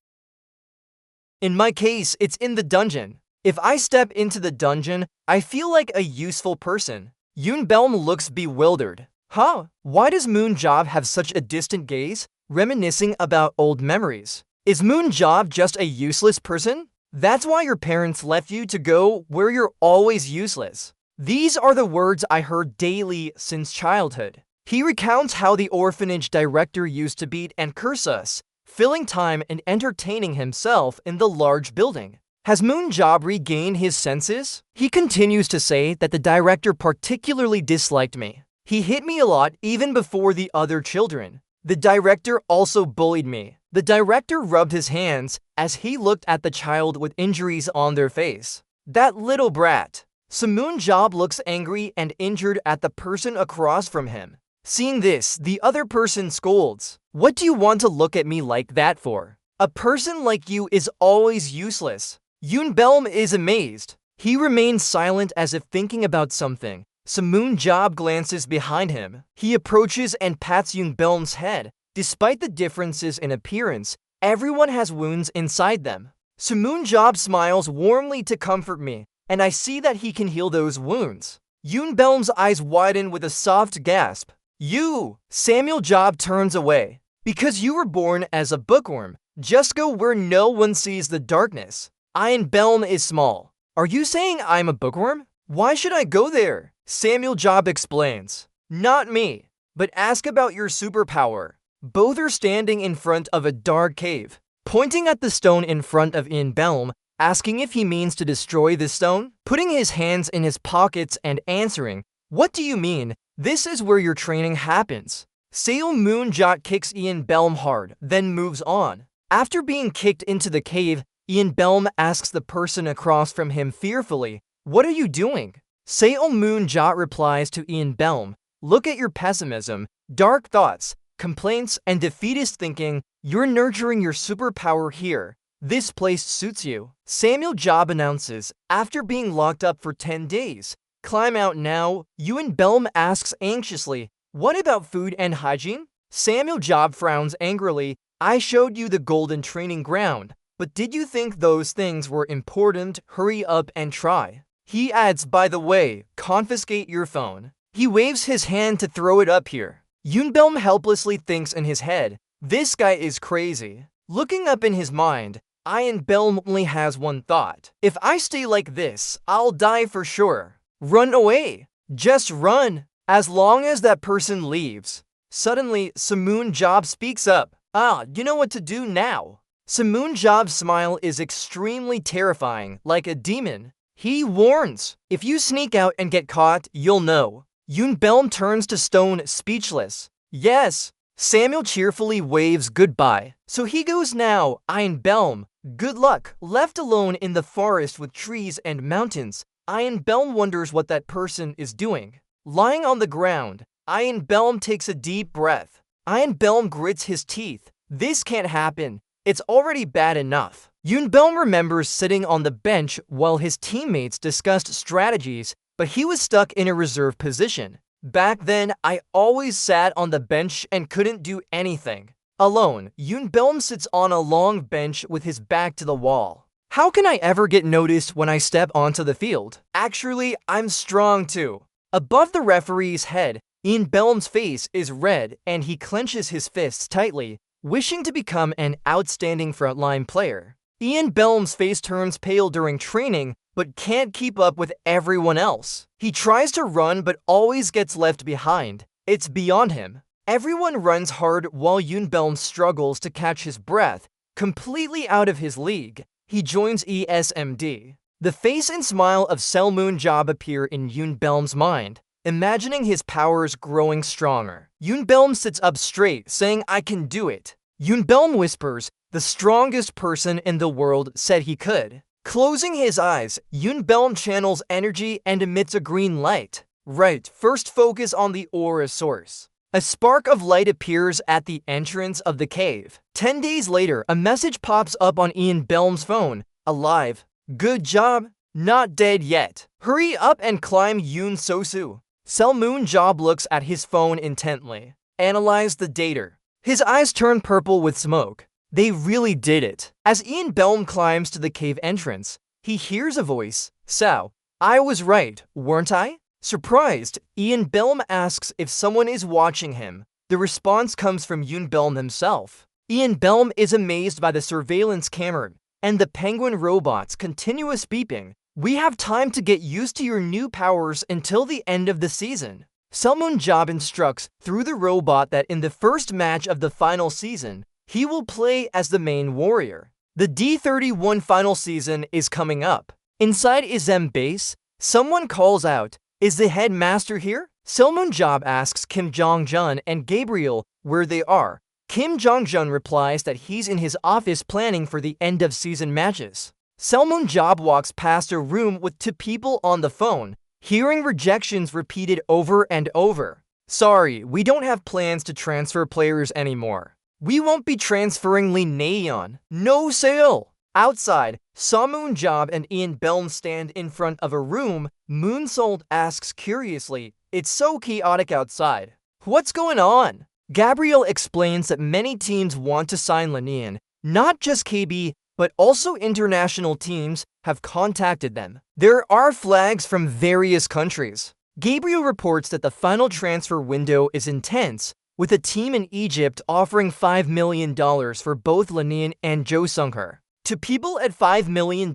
In my case, it's in the dungeon. If I step into the dungeon, I feel like a useful person. Yoon Belm looks bewildered. Huh? Why does Moon Job have such a distant gaze, reminiscing about old memories? Is Moon Job just a useless person? That's why your parents left you to go where you're always useless. These are the words I heard daily since childhood. He recounts how the orphanage director used to beat and curse us, filling time and entertaining himself in the large building. Has Moon Job regained his senses? He continues to say that the director particularly disliked me. He hit me a lot even before the other children. The director also bullied me. The director rubbed his hands as he looked at the child with injuries on their face. That little brat. Moon Job looks angry and injured at the person across from him. Seeing this, the other person scolds. What do you want to look at me like that for? A person like you is always useless. Yoon Belm is amazed. He remains silent as if thinking about something. Moon Job glances behind him. He approaches and pats Yoon Belm's head. Despite the differences in appearance, everyone has wounds inside them. Moon Job smiles warmly to comfort me, and I see that he can heal those wounds. Yoon Belm's eyes widen with a soft gasp. You! Samuel Job turns away. Because you were born as a bookworm, just go where no one sees the darkness. Ian Belm is small. Are you saying I'm a bookworm? Why should I go there? Samuel Job explains. Not me, but ask about your superpower. Both are standing in front of a dark cave, pointing at the stone in front of Ian Belm, asking if he means to destroy this stone, putting his hands in his pockets and answering, What do you mean? This is where your training happens. Sail Moon Job kicks Ian Belm hard, then moves on. After being kicked into the cave, Ian Belm asks the person across from him fearfully, What are you doing? Sail Moon Job replies to Ian Belm, Look at your pessimism, dark thoughts, complaints, and defeatist thinking. You're nurturing your superpower here. This place suits you. Samuel Job announces, after being locked up for 10 days. Climb out now. Yoon Belm asks anxiously, What about food and hygiene? Samuel Job frowns angrily. I showed you the golden training ground, but did you think those things were important? Hurry up and try. He adds, by the way, confiscate your phone. He waves his hand to throw it up here. Yoon Belm helplessly thinks in his head, this guy is crazy. Looking up in his mind, Ian Belm only has one thought. If I stay like this, I'll die for sure. Run away. Just run. As long as that person leaves. Suddenly, Moon Job speaks up. You know what to do now. Moon Job's smile is extremely terrifying, like a demon. He warns, if you sneak out and get caught, you'll know. Yoon Belm turns to stone, speechless. Yes. Samuel cheerfully waves goodbye. So he goes now, Ian Belm. Good luck. Left alone in the forest with trees and mountains, Ian Belm wonders what that person is doing. Lying on the ground, Ian Belm takes a deep breath. Ian Belm grits his teeth. This can't happen. It's already bad enough. Ian Belm remembers sitting on the bench while his teammates discussed strategies, but he was stuck in a reserve position. Back then, I always sat on the bench and couldn't do anything. Alone, Ian Belm sits on a long bench with his back to the wall. How can I ever get noticed when I step onto the field? Actually, I'm strong too. Above the referee's head, Ian Belm's face is red and he clenches his fists tightly, wishing to become an outstanding frontline player. Ian Belm's face turns pale during training, but can't keep up with everyone else. He tries to run but always gets left behind. It's beyond him. Everyone runs hard while Ian Belm struggles to catch his breath, completely out of his league. He joins ESMD. The face and smile of Selmoon Job appear in Ian Belm's mind, imagining his powers growing stronger. Ian Belm sits up straight, saying, "I can do it." Ian Belm whispers, "The strongest person in the world said he could." Closing his eyes, Ian Belm channels energy and emits a green light. Right, first focus on the aura source. A spark of light appears at the entrance of the cave. 10 days later, a message pops up on Ian Belm's phone. "Alive. Good job. Not dead yet. Hurry up and climb Yoon Sosu." Selmoon Job looks at his phone intently. Analyze the data. His eyes turn purple with smoke. They really did it. As Ian Belm climbs to the cave entrance, he hears a voice. "So, I was right, weren't I?" Surprised, Ian Belm asks if someone is watching him. The response comes from Ian Belm himself. Ian Belm is amazed by the surveillance camera and the penguin robot's continuous beeping. "We have time to get used to your new powers until the end of the season." Selmoon Job instructs through the robot that in the first match of the final season, he will play as the main warrior. The D31 final season is coming up. Inside Izem base, someone calls out, "Is the headmaster here?" Selmoon Job asks Kim Jong-jun and Gabriel where they are. Kim Jong-jun replies that he's in his office planning for the end-of-season matches. Selmoon Job walks past a room with 2 people on the phone, hearing rejections repeated over and over. "Sorry, we don't have plans to transfer players anymore. We won't be transferring Lee Nayeon. No sale." Outside, Selmoon Job and Ian Belm stand in front of a room. Moonsault asks curiously, "It's so chaotic outside. What's going on?" Gabriel explains that many teams want to sign Lanian. Not just KB, but also international teams have contacted them. There are flags from various countries. Gabriel reports that the final transfer window is intense, with a team in Egypt offering $5 million for both Lanian and Jo Sung-her. To people at $5 million?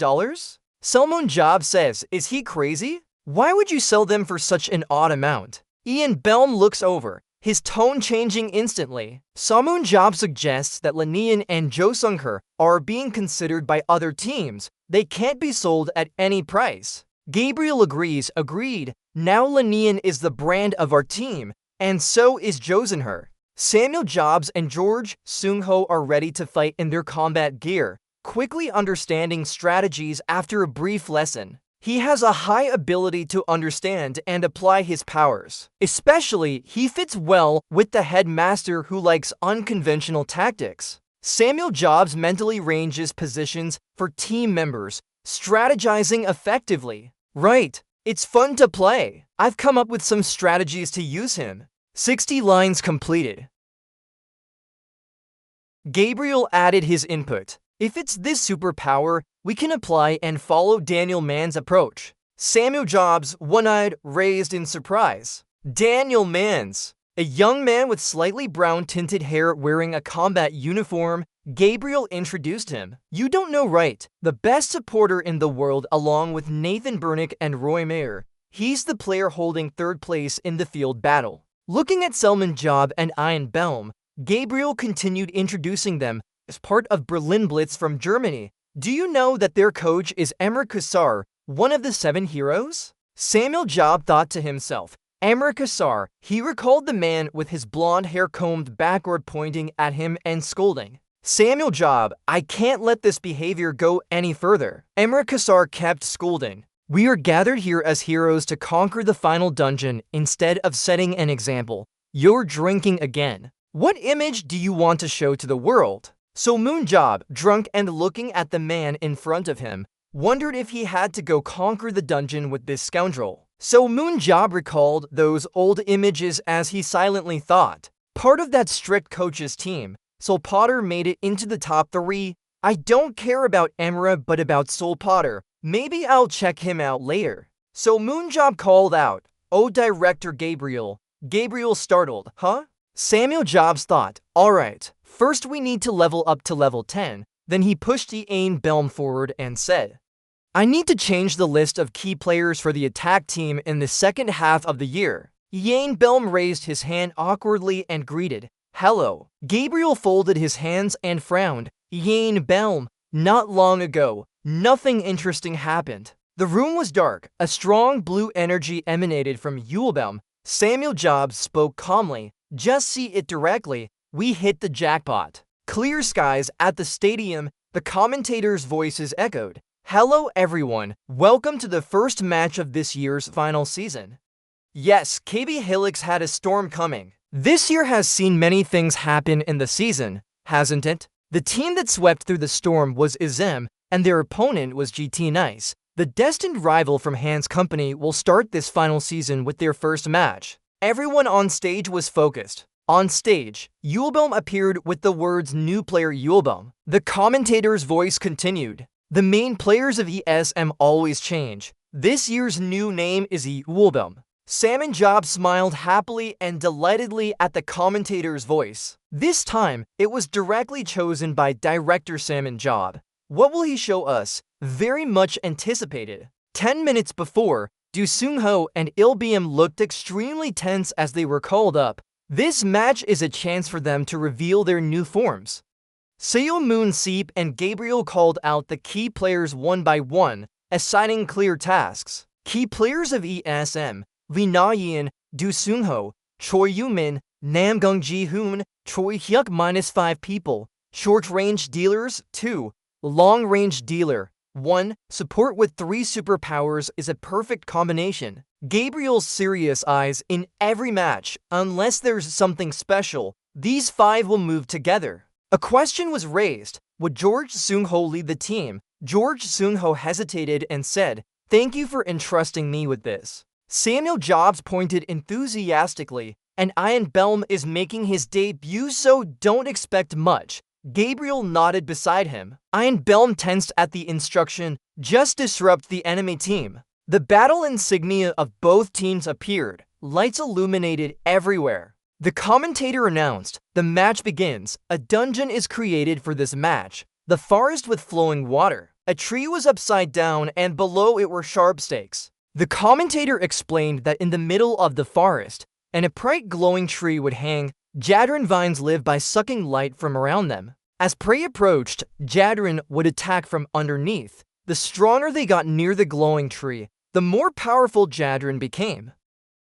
Selmoon Job says, "Is he crazy? Why would you sell them for such an odd amount?" Ian Belm looks over, his tone changing instantly. Selmoon Job suggests that Lanian and Jo Sung-her are being considered by other teams. They can't be sold at any price. Gabriel agrees, "Agreed. Now Lanian is the brand of our team, and so is Jo Sung-her." Samuel Jobs and George Seung-ho are ready to fight in their combat gear, quickly understanding strategies after a brief lesson. He has a high ability to understand and apply his powers. Especially, he fits well with the headmaster who likes unconventional tactics. Samuel Jobs mentally ranges positions for team members, strategizing effectively. "Right, it's fun to play. I've come up with some strategies to use him." 60 lines completed. Gabriel added his input. "If it's this superpower, we can apply and follow Daniel Mann's approach." Samuel Jobs, one-eyed, raised in surprise. Daniel Mann's, a young man with slightly brown-tinted hair wearing a combat uniform. Gabriel introduced him. "You don't know, right? The best supporter in the world along with Nathan Bernick and Roy Mayer. He's the player holding 3rd place in the field battle." Looking at Selmoon Job and Ian Belm, Gabriel continued introducing them as part of Berlin Blitz from Germany. "Do you know that their coach is Emre Kassar, one of the 7 heroes?" Samuel Job thought to himself, Emre Kassar. He recalled the man with his blonde hair combed backward pointing at him and scolding. Samuel Job, I can't let this behavior go any further. Emra Kassar kept scolding. We are gathered here as heroes to conquer the final dungeon instead of setting an example. You're drinking again. What image do you want to show to the world? So Moon Job, drunk and looking at the man in front of him, wondered if he had to go conquer the dungeon with this scoundrel. So Moon Job recalled those old images as he silently thought. Part of that strict coach's team, Soul Potter made it into the top 3. I don't care about Emra but about Soul Potter. Maybe I'll check him out later. So Moon Job called out, "Oh, Director Gabriel." Gabriel startled, "Huh?" Samuel Jobs thought, "Alright, first we need to level up to level 10. Then he pushed Ian Belm forward and said, I need to change the list of key players for the attack team in the second half of the year. Ian Belm raised his hand awkwardly and greeted, "Hello." Gabriel folded his hands and frowned. Ian Belm, not long ago, nothing interesting happened. The room was dark. A strong blue energy emanated from Yulebelm. Samuel Jobs spoke calmly. Just see it directly. We hit the jackpot. Clear skies at the stadium. The commentators' voices echoed. Hello everyone. Welcome to the first match of this year's final season. Yes, KB Helix had a storm coming. This year has seen many things happen in the season, hasn't it? The team that swept through the storm was ISM, and their opponent was GT Nice. The destined rival from Hans Company will start this final season with their first match. Everyone on stage was focused. On stage, Yulebelm appeared with the words "New player Yulebelm." The commentator's voice continued. The main players of ESM always change. This year's new name is Yulebelm. Salmon Job smiled happily and delightedly at the commentator's voice. This time, it was directly chosen by Director Salmon Job. What will he show us? Very much anticipated. 10 minutes before, Do Seung Ho and Ilbium looked extremely tense as they were called up. This match is a chance for them to reveal their new forms. Seo Moon Seep and Gabriel called out the key players one by one, assigning clear tasks. Key players of ESM, Lee Na-yeon, Do Seung Ho, Choi Yu-min, Nam Gung Ji-hoon, Choi Hyuk -5 people. Short-range dealers, 2. Long-range dealer, 1. Support with 3 superpowers is a perfect combination. Gabriel's serious eyes in every match. Unless there's something special, these 5 will move together. A question was raised. Would George Seung Ho lead the team? George Seung Ho hesitated and said, "Thank you for entrusting me with this." Samuel Jobs pointed enthusiastically, and Ian Belm is making his debut, so don't expect much. Gabriel nodded beside him. Ian Belm tensed at the instruction, "Just disrupt the enemy team." The battle insignia of both teams appeared. Lights illuminated everywhere. The commentator announced, "The match begins. A dungeon is created for this match. The forest with flowing water. A tree was upside down and below it were sharp stakes." The commentator explained that in the middle of the forest, and a bright glowing tree would hang. Jadron vines live by sucking light from around them. As prey approached, Jadron would attack from underneath. The stronger they got near the glowing tree, the more powerful Jadron became.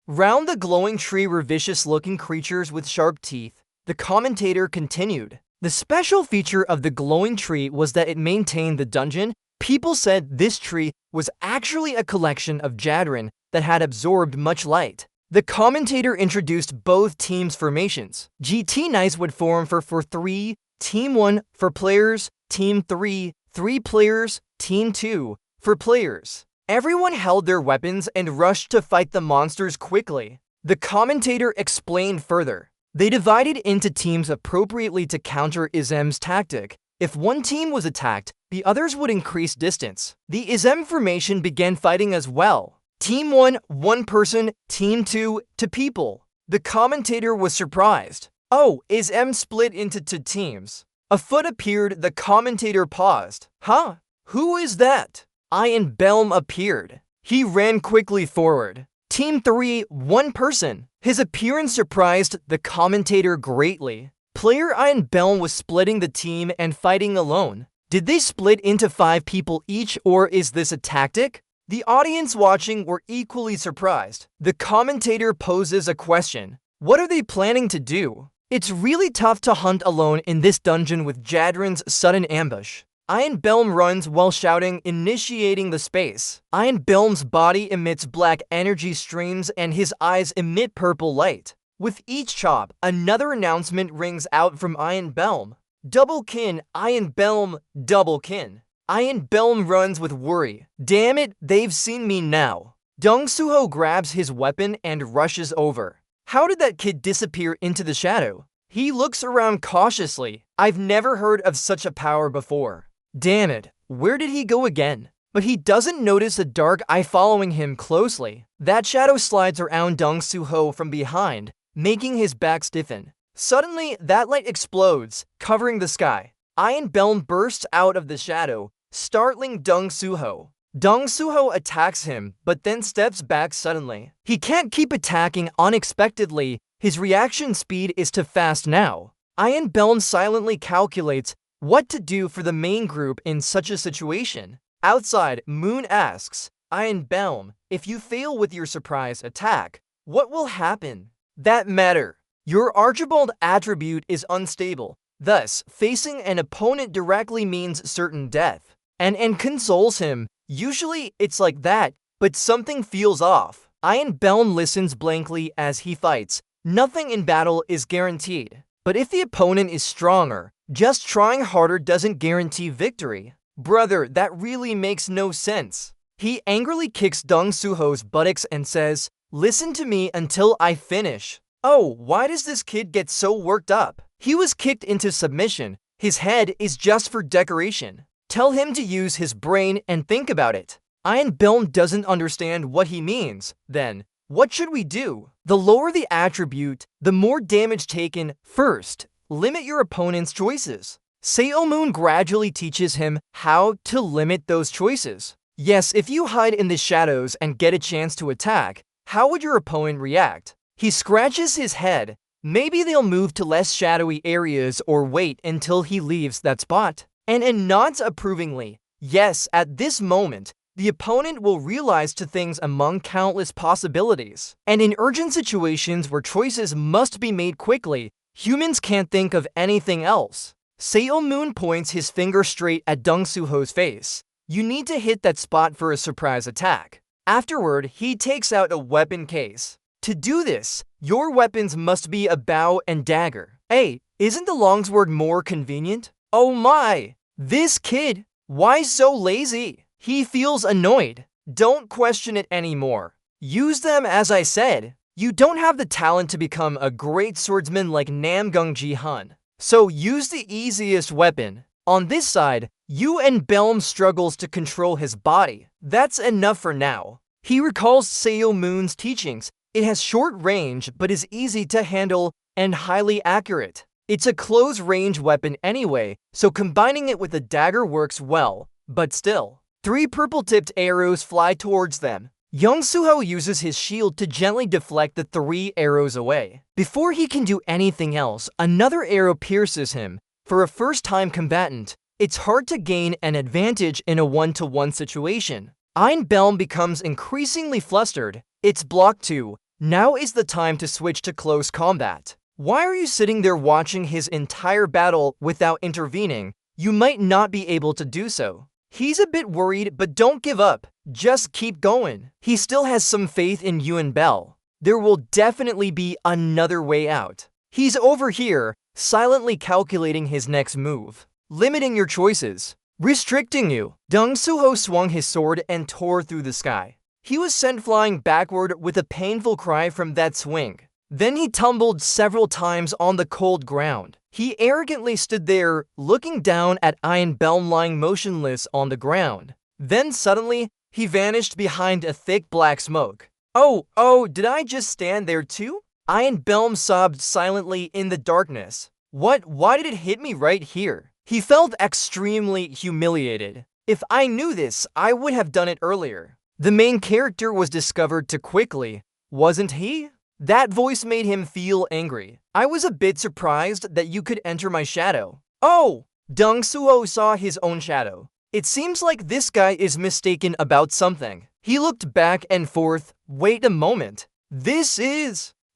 Round the glowing tree were vicious-looking creatures with sharp teeth. The commentator continued. The special feature of the glowing tree was that it maintained the dungeon. People said this tree was actually a collection of Jadron that had absorbed much light. The commentator introduced both teams' formations. GT Nice would form for 3, Team 1 for players, Team 3, 3 players, Team 2 for players. Everyone held their weapons and rushed to fight the monsters quickly. The commentator explained further. They divided into teams appropriately to counter ISM's tactic. If one team was attacked, the others would increase distance. The ISM formation began fighting as well. Team 1, 1 person, Team 2, 2 people. The commentator was surprised. Oh, ISM split into 2 teams. A foot appeared. The commentator paused. Huh? Who is that? Ian Belm appeared. He ran quickly forward. Team 3, 1 person. His appearance surprised the commentator greatly. Player Ian Belm was splitting the team and fighting alone. Did they split into 5 people each, or is this a tactic? The audience watching were equally surprised. The commentator poses a question. What are they planning to do? It's really tough to hunt alone in this dungeon with Jadrin's sudden ambush. Iron Belm runs while shouting, initiating the space. Iron Belm's body emits black energy streams and his eyes emit purple light. With each chop, another announcement rings out from Iron Belm. Double kin, Iron Belm, double kin. Iron Belm runs with worry. Damn it, they've seen me now. Dong Suho grabs his weapon and rushes over. How did that kid disappear into the shadow? He looks around cautiously. I've never heard of such a power before. Damn it, where did he go again? But he doesn't notice a dark eye following him closely. That shadow slides around Dong Suho from behind, making his back stiffen. Suddenly, that light explodes, covering the sky. Iron Belm bursts out of the shadow, startling Dong Suho. Dong Suho attacks him, but then steps back suddenly. He can't keep attacking unexpectedly. His reaction speed is too fast now. Iron Belm silently calculates what to do for the main group in such a situation. Outside, Moon asks, Iron Belm, if you fail with your surprise attack, what will happen? That matter. Your Archibald attribute is unstable. Thus, facing an opponent directly means certain death. And consoles him. Usually, it's like that, but something feels off. Iron Belm listens blankly as he fights. Nothing in battle is guaranteed. But if the opponent is stronger, just trying harder doesn't guarantee victory. Brother, that really makes no sense. He angrily kicks Dong Suho's buttocks and says, listen to me until I finish. Oh, why does this kid get so worked up? He was kicked into submission. His head is just for decoration. Tell him to use his brain and think about it. Iron Belm doesn't understand what he means. Then, what should we do? The lower the attribute, the more damage taken. First, limit your opponent's choices. Seo Moon gradually teaches him how to limit those choices. Yes, if you hide in the shadows and get a chance to attack, how would your opponent react? He scratches his head. Maybe they'll move to less shadowy areas or wait until he leaves that spot. And nods approvingly. Yes, at this moment, the opponent will realize two things among countless possibilities. And in urgent situations where choices must be made quickly, humans can't think of anything else. Seo Moon points his finger straight at Dong Suho's face. You need to hit that spot for a surprise attack. Afterward, he takes out a weapon case. To do this, your weapons must be a bow and dagger. Hey, isn't the longsword more convenient? Oh my! This kid, why so lazy? He feels annoyed. Don't question it anymore. Use them as I said. You don't have the talent to become a great swordsman like Namgung Ji-hun. So use the easiest weapon. On this side, Yuan Belm struggles to control his body. That's enough for now. He recalls Seo Moon's teachings. It has short range but is easy to handle and highly accurate. It's a close-range weapon anyway, so combining it with a dagger works well, but still. 3 purple-tipped arrows fly towards them. Young Suho uses his shield to gently deflect the 3 arrows away. Before he can do anything else, another arrow pierces him. For a first-time combatant, it's hard to gain an advantage in a one-to-one situation. Iron Belm becomes increasingly flustered. It's blocked too. Now is the time to switch to close combat. Why are you sitting there watching his entire battle without intervening? You might not be able to do so. He's a bit worried, but don't give up. Just keep going. He still has some faith in Yuan Bell. There will definitely be another way out. He's over here, silently calculating his next move. Limiting your choices. Restricting you. Dong Suho swung his sword and tore through the sky. He was sent flying backward with a painful cry from that swing. Then he tumbled several times on the cold ground. He arrogantly stood there, looking down at Iron Belm lying motionless on the ground. Then suddenly, he vanished behind a thick black smoke. Oh, did I just stand there too? Iron Belm sobbed silently in the darkness. What? Why did it hit me right here? He felt extremely humiliated. If I knew this, I would have done it earlier. The main character was discovered too quickly, wasn't he? That voice made him feel angry. I was a bit surprised that you could enter my shadow. Oh! Dong Suho saw his own shadow. It seems like this guy is mistaken about something. He looked back and forth. Wait a moment.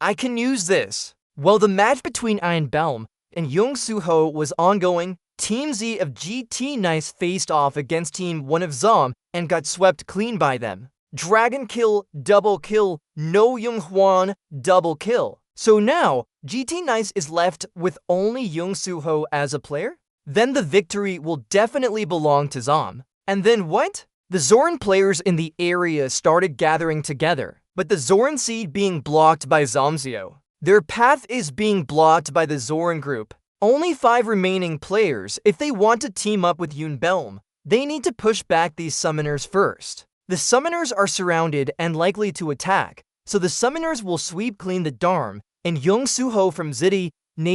I can use this. While the match between Ian Belm and Young Soo-ho was ongoing, Team Z of GT Nice faced off against Team 1 of Zom and got swept clean by them. Dragon kill, double kill, No Young Hwan, double kill. So now, GT Nice is left with only Young Soo-ho as a player? Then the victory will definitely belong to Zom. And then what? The Zoran players in the area started gathering together, but the Zoran seed being blocked by Zomzio. Their path is being blocked by the Zoran group. Only 5 remaining players. If they want to team up with Yoon Belm, they need to push back these summoners first. The summoners are surrounded and likely to attack, so the summoners will sweep clean the Dharm, and Young Soo-ho from Ziti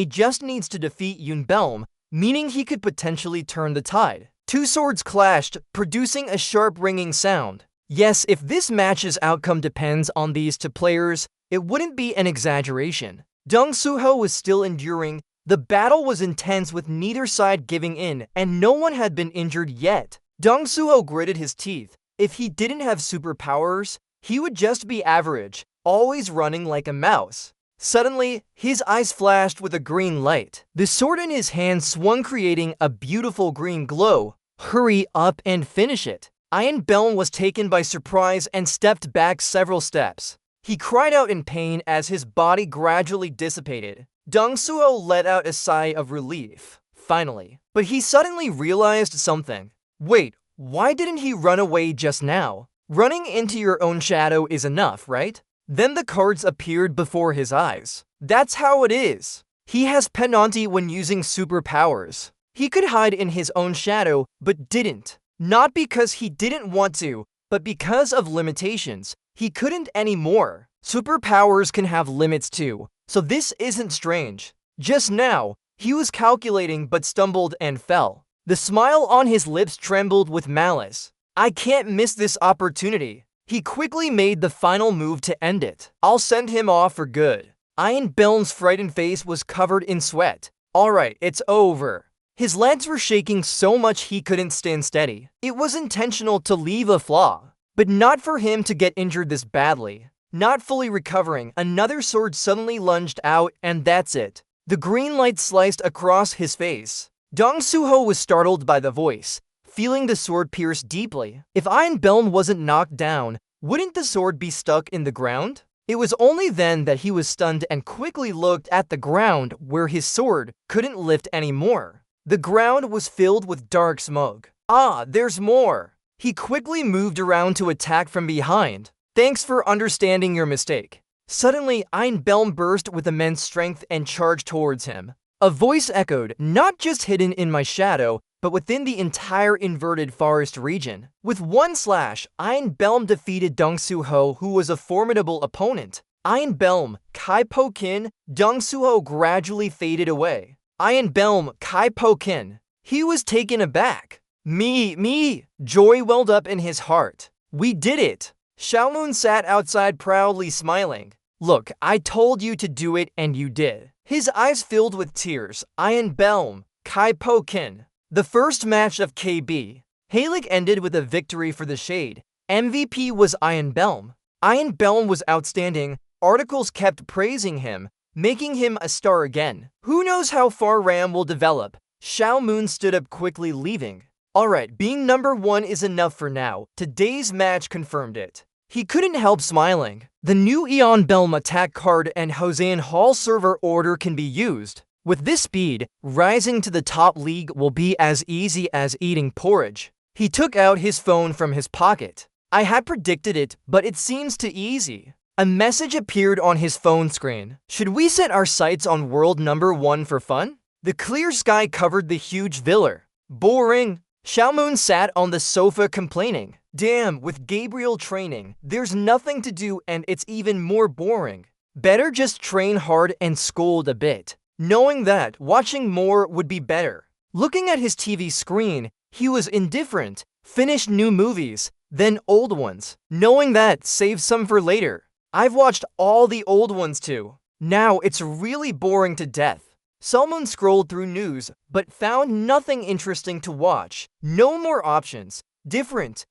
just needs to defeat Yoon Belm, meaning he could potentially turn the tide. 2 swords clashed, producing a sharp ringing sound. Yes, if this match's outcome depends on these 2 players, it wouldn't be an exaggeration. Dong Soo-ho was still enduring. The battle was intense with neither side giving in, and no one had been injured yet. Dong Soo-ho gritted his teeth. If he didn't have superpowers, he would just be average, always running like a mouse. Suddenly, his eyes flashed with a green light. The sword in his hand swung, creating a beautiful green glow. Hurry up and finish it. Ian Belm was taken by surprise and stepped back several steps. He cried out in pain as his body gradually dissipated. Dong Soo-ho let out a sigh of relief, finally. But he suddenly realized something. Wait, why didn't he run away just now? Running into your own shadow is enough, right? Then the cards appeared before his eyes. That's how it is. He has penalty when using superpowers. He could hide in his own shadow, but didn't. Not because he didn't want to, but because of limitations. He couldn't anymore. Superpowers can have limits too, so this isn't strange. Just now, he was calculating but stumbled and fell. The smile on his lips trembled with malice. I can't miss this opportunity. He quickly made the final move to end it. I'll send him off for good. Ian Belm's frightened face was covered in sweat. Alright, it's over. His legs were shaking so much he couldn't stand steady. It was intentional to leave a flaw, but not for him to get injured this badly. Not fully recovering, another sword suddenly lunged out, and that's it. The green light sliced across his face. Dong Soo-ho was startled by the voice, feeling the sword pierce deeply. If Ian Belm wasn't knocked down, wouldn't the sword be stuck in the ground? It was only then that he was stunned and quickly looked at the ground where his sword couldn't lift anymore. The ground was filled with dark smoke. Ah, there's more! He quickly moved around to attack from behind. Thanks for understanding your mistake. Suddenly, Ian Belm burst with immense strength and charged towards him. A voice echoed, not just hidden in my shadow, but within the entire inverted forest region. With one slash, Ian Belm defeated Dong Soo-ho, who was a formidable opponent. Ian Belm, Kai Po Kin, Dong Soo-ho gradually faded away. Ian Belm, Kai Po Kin. He was taken aback. Me! Joy welled up in his heart. We did it! Xiaomun sat outside proudly smiling. Look, I told you to do it and you did. His eyes filled with tears. Ian Belm, Kai Po Kin. The first match of KB. Halik ended with a victory for the Shade. MVP was Ian Belm. Ian Belm was outstanding. Articles kept praising him, making him a star again. Who knows how far Ram will develop? Xiaomun stood up quickly, leaving. Alright, being number 1 is enough for now. Today's match confirmed it. He couldn't help smiling. The new Ian Belm attack card and Hosein Hall server order can be used. With this speed, rising to the top league will be as easy as eating porridge. He took out his phone from his pocket. I had predicted it, but it seems too easy. A message appeared on his phone screen. Should we set our sights on world number 1 for fun? The clear sky covered the huge villa. Boring. Xiaomun sat on the sofa complaining. Damn, with Gabriel training, there's nothing to do and it's even more boring. Better just train hard and scold a bit, knowing that watching more would be better. Looking at his TV screen, he was indifferent. Finished new movies, then old ones, knowing that save some for later. I've watched all the old ones too. Now it's really boring to death. Salmon scrolled through news, but found nothing interesting to watch. No more options. Different.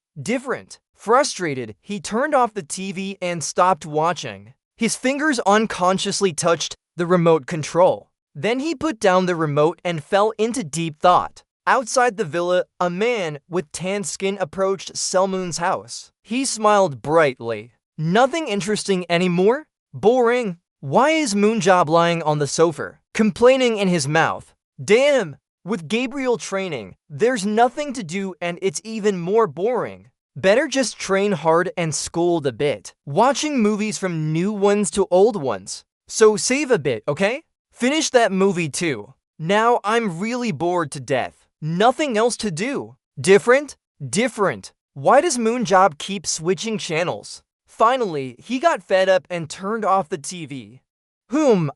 Frustrated, he turned off the TV and stopped watching. His fingers unconsciously touched The remote control. Then he put down the remote and fell into deep thought. Outside the villa, a man with tan skin approached Selmoon's house. He smiled brightly. Nothing interesting anymore? Boring. Why is Moonjob lying on the sofa, complaining in his mouth? Damn! With Gabriel training, there's nothing to do and it's even more boring. Better just train hard and scold a bit. Watching movies from new ones to old ones. So save a bit, okay? Finish that movie too. Now I'm really bored to death. Nothing else to do. Different? Different. Why does Moonjob keep switching channels? Finally, he got fed up and turned off the TV.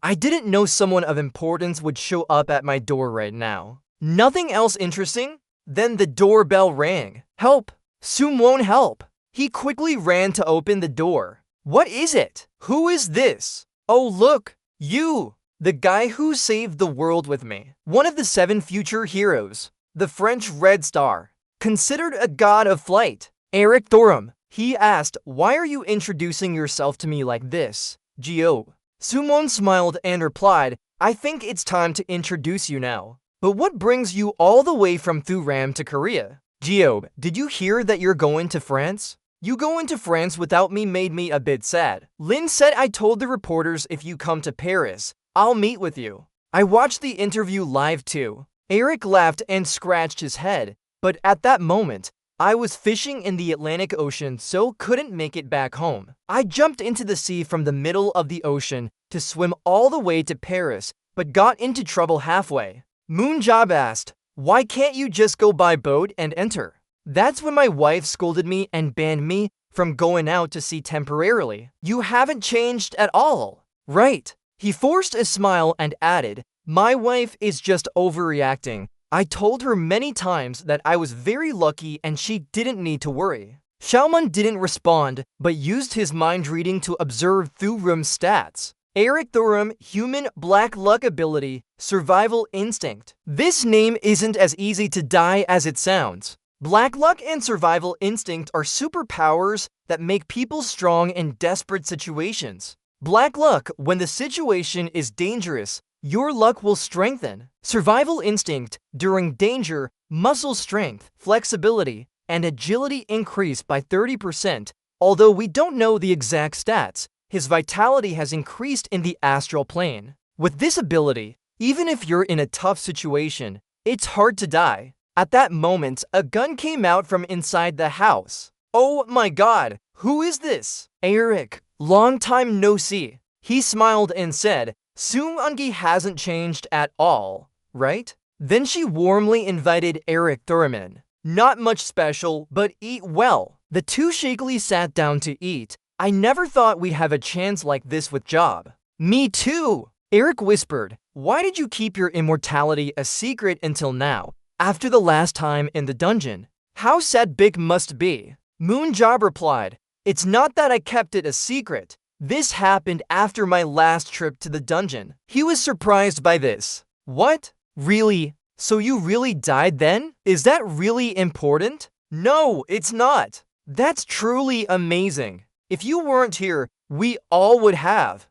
I didn't know someone of importance would show up at my door right now. Nothing else interesting? Then the doorbell rang. Help! Soom won't help. He quickly ran to open the door. What is it? Who is this? Oh look, you! The guy who saved the world with me. One of the 7 future heroes. The French Red Star. Considered a god of flight. Eric Thorum. He asked, why are you introducing yourself to me like this? Gio. Sumon smiled and replied, I think it's time to introduce you now. But what brings you all the way from Thuram to Korea? Gio, did you hear that you're going to France? You going to France without me made me a bit sad. Lin said I told the reporters if you come to Paris, I'll meet with you. I watched the interview live too. Eric laughed and scratched his head, but at that moment, I was fishing in the Atlantic Ocean so couldn't make it back home. I jumped into the sea from the middle of the ocean to swim all the way to Paris, but got into trouble halfway. Moonjob asked, why can't you just go by boat and enter? That's when my wife scolded me and banned me from going out to sea temporarily. You haven't changed at all. Right. He forced a smile and added, my wife is just overreacting. I told her many times that I was very lucky and she didn't need to worry. Xiaoman didn't respond, but used his mind reading to observe Thurum's stats. Eric Thurum, human black luck ability, survival instinct. This name isn't as easy to die as it sounds. Black luck and survival instinct are superpowers that make people strong in desperate situations. Black luck, when the situation is dangerous, your luck will strengthen. Survival instinct, during danger, muscle strength, flexibility, and agility increase by 30%. Although we don't know the exact stats, his vitality has increased in the astral plane. With this ability, even if you're in a tough situation, it's hard to die. At that moment, a gun came out from inside the house. Oh my god, who is this? Eric, long time no see. He smiled and said, Soong-Ungi hasn't changed at all, right? Then she warmly invited Eric Thurman. Not much special, but eat well. The two shakily sat down to eat. I never thought we'd have a chance like this with Job. Me too, Eric whispered. Why did you keep your immortality a secret until now, after the last time in the dungeon? How sad Big must be. Moonjob replied, it's not that I kept it a secret. This happened after my last trip to the dungeon. He was surprised by this. What? Really? So you really died then? Is that really important? No, it's not. That's truly amazing. If you weren't here, we all would have.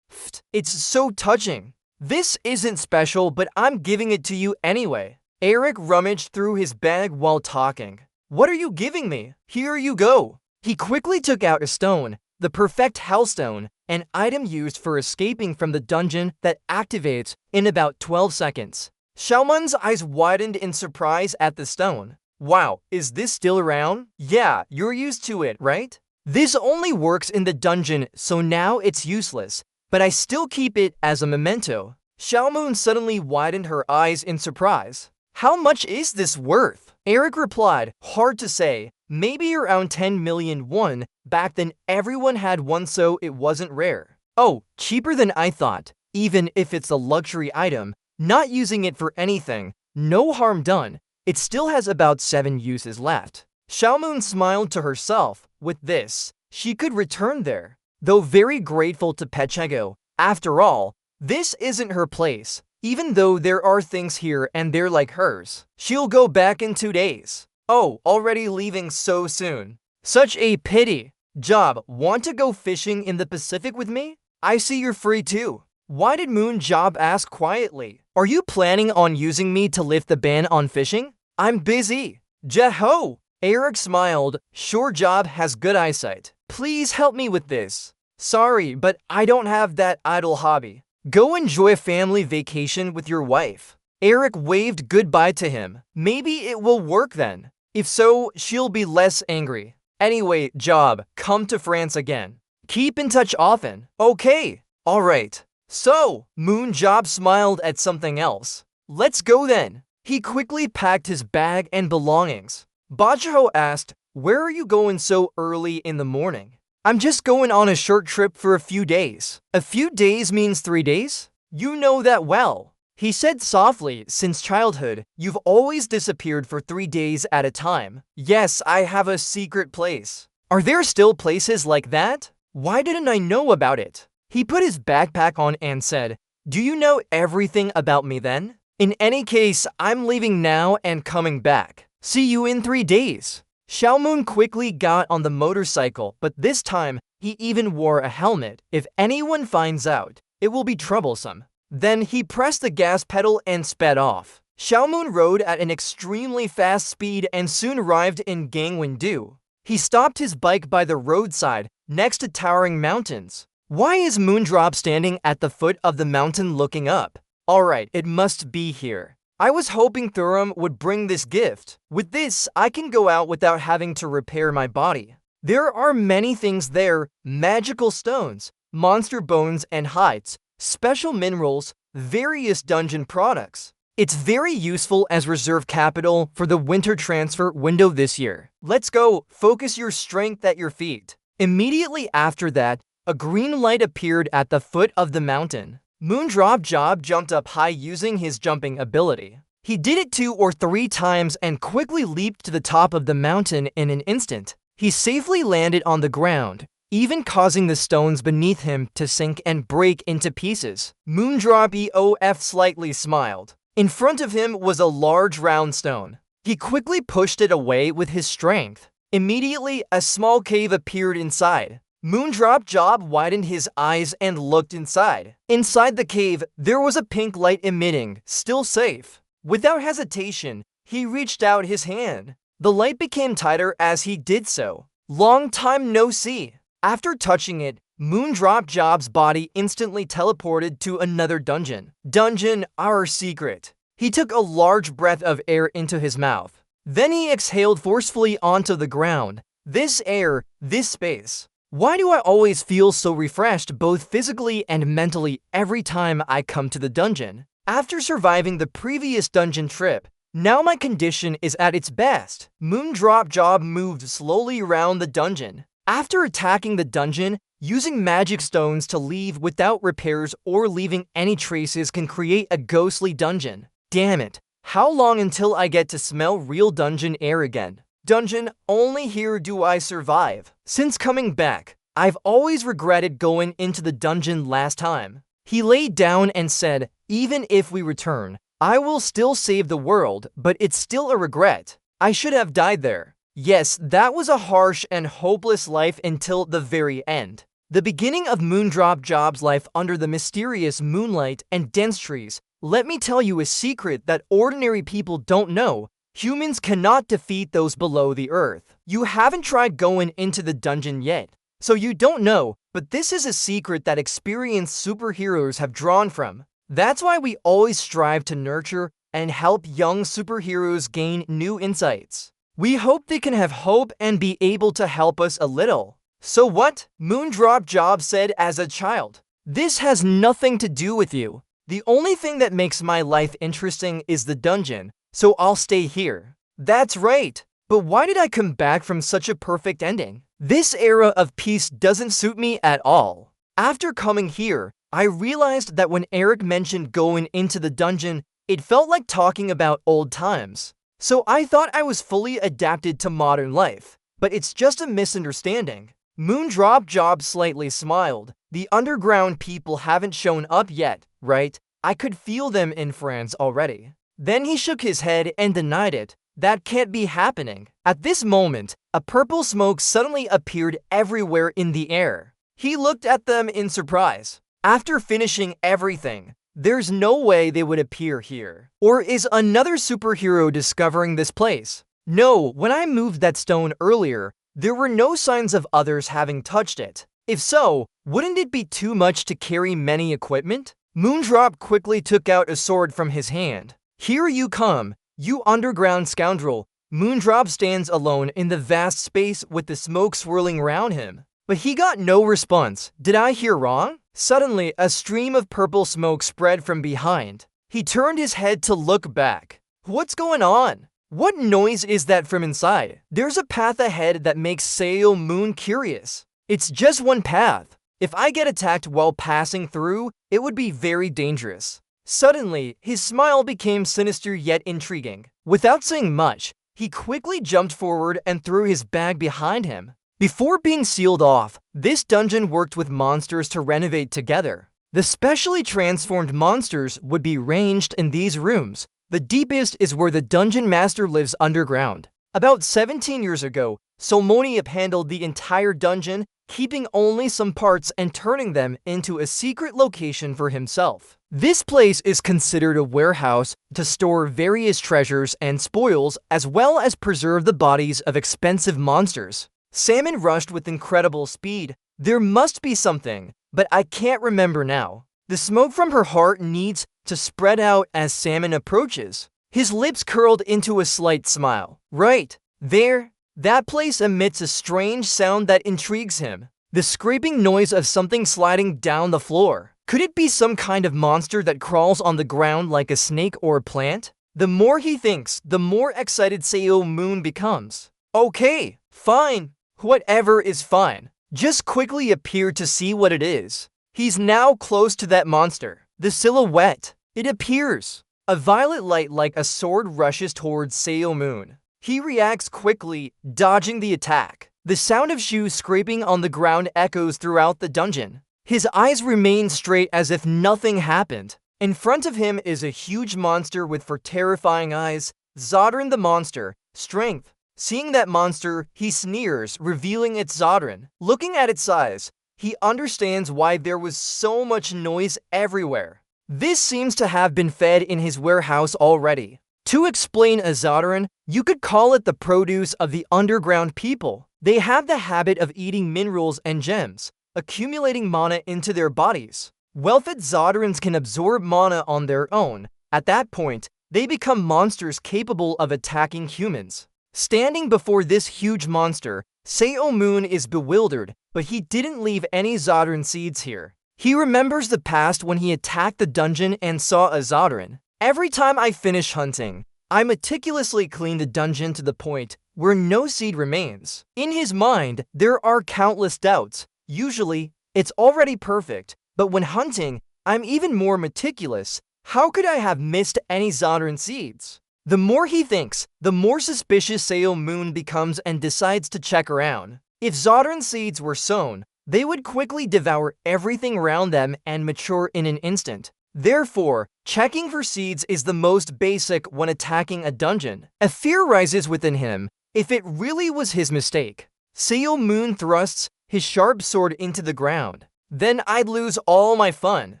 It's so touching. This isn't special, but I'm giving it to you anyway. Eric rummaged through his bag while talking. What are you giving me? Here you go. He quickly took out a stone, the perfect Hellstone, an item used for escaping from the dungeon that activates in about 12 seconds. Xiaoman's eyes widened in surprise at the stone. Wow, is this still around? Yeah, you're used to it, right? This only works in the dungeon, so now it's useless, but I still keep it as a memento. Xiaomoon suddenly widened her eyes in surprise. How much is this worth? Eric replied, hard to say, maybe around 10 million won. Back then everyone had one, so it wasn't rare. Oh, cheaper than I thought. Even if it's a luxury item, not using it for anything, no harm done. It still has about 7 uses left. Xiaomoon smiled to herself. With this, she could return there. Though very grateful to Pechego, after all, this isn't her place. Even though there are things here and they're like hers. She'll go back in 2 days. Oh, already leaving so soon. Such a pity. Job, want to go fishing in the Pacific with me? I see you're free too. Why did Moon Job ask quietly? Are you planning on using me to lift the ban on fishing? I'm busy. Jeho! Eric smiled. Sure, Job has good eyesight. Please help me with this. Sorry, but I don't have that idle hobby. Go enjoy a family vacation with your wife. Eric waved goodbye to him. Maybe it will work then. If so, she'll be less angry. Anyway, Job, come to France again. Keep in touch often. Okay. Alright. So, Moon Job smiled at something else. Let's go then. He quickly packed his bag and belongings. Bajaho asked, where are you going so early in the morning? I'm just going on a short trip for a few days. A few days means 3 days? You know that well. He said softly, since childhood, you've always disappeared for 3 days at a time. Yes, I have a secret place. Are there still places like that? Why didn't I know about it? He put his backpack on and said, do you know everything about me then? In any case, I'm leaving now and coming back. See you in 3 days. Xiaomoon quickly got on the motorcycle, but this time, he even wore a helmet. If anyone finds out, it will be troublesome. Then he pressed the gas pedal and sped off. Xiaomoon rode at an extremely fast speed and soon arrived in Gangwon-do. He stopped his bike by the roadside, next to towering mountains. Why is Moondrop standing at the foot of the mountain looking up? Alright, it must be here. I was hoping Thurum would bring this gift. With this, I can go out without having to repair my body. There are many things there, magical stones, monster bones and hides, special minerals, various dungeon products. It's very useful as reserve capital for the winter transfer window this year. Let's go, focus your strength at your feet. Immediately after that, a green light appeared at the foot of the mountain. Moondrop Job jumped up high using his jumping ability. He did it 2 or 3 times and quickly leaped to the top of the mountain in an instant. He safely landed on the ground, even causing the stones beneath him to sink and break into pieces. Moondrop EOF slightly smiled. In front of him was a large round stone. He quickly pushed it away with his strength. Immediately, a small cave appeared inside. Moondrop Job widened his eyes and looked inside. Inside the cave, there was a pink light emitting, still safe. Without hesitation, he reached out his hand. The light became tighter as he did so. Long time no see. After touching it, Moondrop Job's body instantly teleported to another dungeon. Dungeon, our secret. He took a large breath of air into his mouth. Then he exhaled forcefully onto the ground. This air, this space. Why do I always feel so refreshed both physically and mentally every time I come to the dungeon? After surviving the previous dungeon trip, now my condition is at its best. Moondrop Job moved slowly around the dungeon. After attacking the dungeon, using magic stones to leave without repairs or leaving any traces can create a ghostly dungeon. Damn it, how long until I get to smell real dungeon air again? Dungeon, only here do I survive. Since coming back, I've always regretted going into the dungeon last time. He laid down and said, even if we return, I will still save the world, but it's still a regret. I should have died there. Yes, that was a harsh and hopeless life until the very end. The beginning of Moondrop Job's life under the mysterious moonlight and dense trees. Let me tell you a secret that ordinary people don't know. Humans cannot defeat those below the earth. You haven't tried going into the dungeon yet, so you don't know, but this is a secret that experienced superheroes have drawn from. That's why we always strive to nurture and help young superheroes gain new insights. We hope they can have hope and be able to help us a little. So what? Moondrop Job said as a child. This has nothing to do with you. The only thing that makes my life interesting is the dungeon. So I'll stay here. That's right. But why did I come back from such a perfect ending? This era of peace doesn't suit me at all. After coming here, I realized that when Eric mentioned going into the dungeon, it felt like talking about old times. So I thought I was fully adapted to modern life. But it's just a misunderstanding. Moondrop Job slightly smiled. The underground people haven't shown up yet, right? I could feel them in France already. Then he shook his head and denied it. That can't be happening. At this moment, a purple smoke suddenly appeared everywhere in the air. He looked at them in surprise. After finishing everything, there's no way they would appear here. Or is another superhero discovering this place? No, when I moved that stone earlier, there were no signs of others having touched it. If so, wouldn't it be too much to carry many equipment? Moondrop quickly took out a sword from his hand. Here you come, you underground scoundrel. Moondrop stands alone in the vast space with the smoke swirling around him. But he got no response. Did I hear wrong? Suddenly, a stream of purple smoke spread from behind. He turned his head to look back. What's going on? What noise is that from inside? There's a path ahead that makes Sail Moon curious. It's just one path. If I get attacked while passing through, it would be very dangerous. Suddenly, his smile became sinister yet intriguing. Without saying much, he quickly jumped forward and threw his bag behind him. Before being sealed off, this dungeon worked with monsters to renovate together. The specially transformed monsters would be ranged in these rooms. The deepest is where the dungeon master lives underground. About 17 years ago, Solmoniep handled the entire dungeon, keeping only some parts and turning them into a secret location for himself. This place is considered a warehouse to store various treasures and spoils, as well as preserve the bodies of expensive monsters. Salmon rushed with incredible speed. There must be something, but I can't remember now. The smoke from her heart needs to spread out as Salmon approaches. His lips curled into a slight smile. Right there, that place emits a strange sound that intrigues him. The scraping noise of something sliding down the floor. Could it be some kind of monster that crawls on the ground like a snake or a plant? The more he thinks, the more excited Sail Moon becomes. Okay, fine. Whatever is fine. Just quickly appear to see what it is. He's now close to that monster. The silhouette. It appears. A violet light like a sword rushes towards Sail Moon. He reacts quickly, dodging the attack. The sound of shoes scraping on the ground echoes throughout the dungeon. His eyes remain straight as if nothing happened. In front of him is a huge monster with terrifying eyes. Zodran the monster. Strength. Seeing that monster, he sneers, revealing it's Zodran. Looking at its size, he understands why there was so much noise everywhere. This seems to have been fed in his warehouse already. To explain a Zodran, you could call it the produce of the underground people. They have the habit of eating minerals and gems, accumulating mana into their bodies. Well-fed Zodrans can absorb mana on their own. At that point, they become monsters capable of attacking humans. Standing before this huge monster, Sail Moon is bewildered, but he didn't leave any Zodran seeds here. He remembers the past when he attacked the dungeon and saw a Zodran. Every time I finish hunting, I meticulously clean the dungeon to the point where no seed remains. In his mind, there are countless doubts. Usually, it's already perfect, but when hunting, I'm even more meticulous. How could I have missed any Zodran seeds? The more he thinks, the more suspicious Sail Moon becomes and decides to check around. If Zodran seeds were sown, they would quickly devour everything around them and mature in an instant. Therefore, checking for seeds is the most basic when attacking a dungeon. A fear rises within him if it really was his mistake. Sail Moon thrusts his sharp sword into the ground. Then I'd lose all my fun.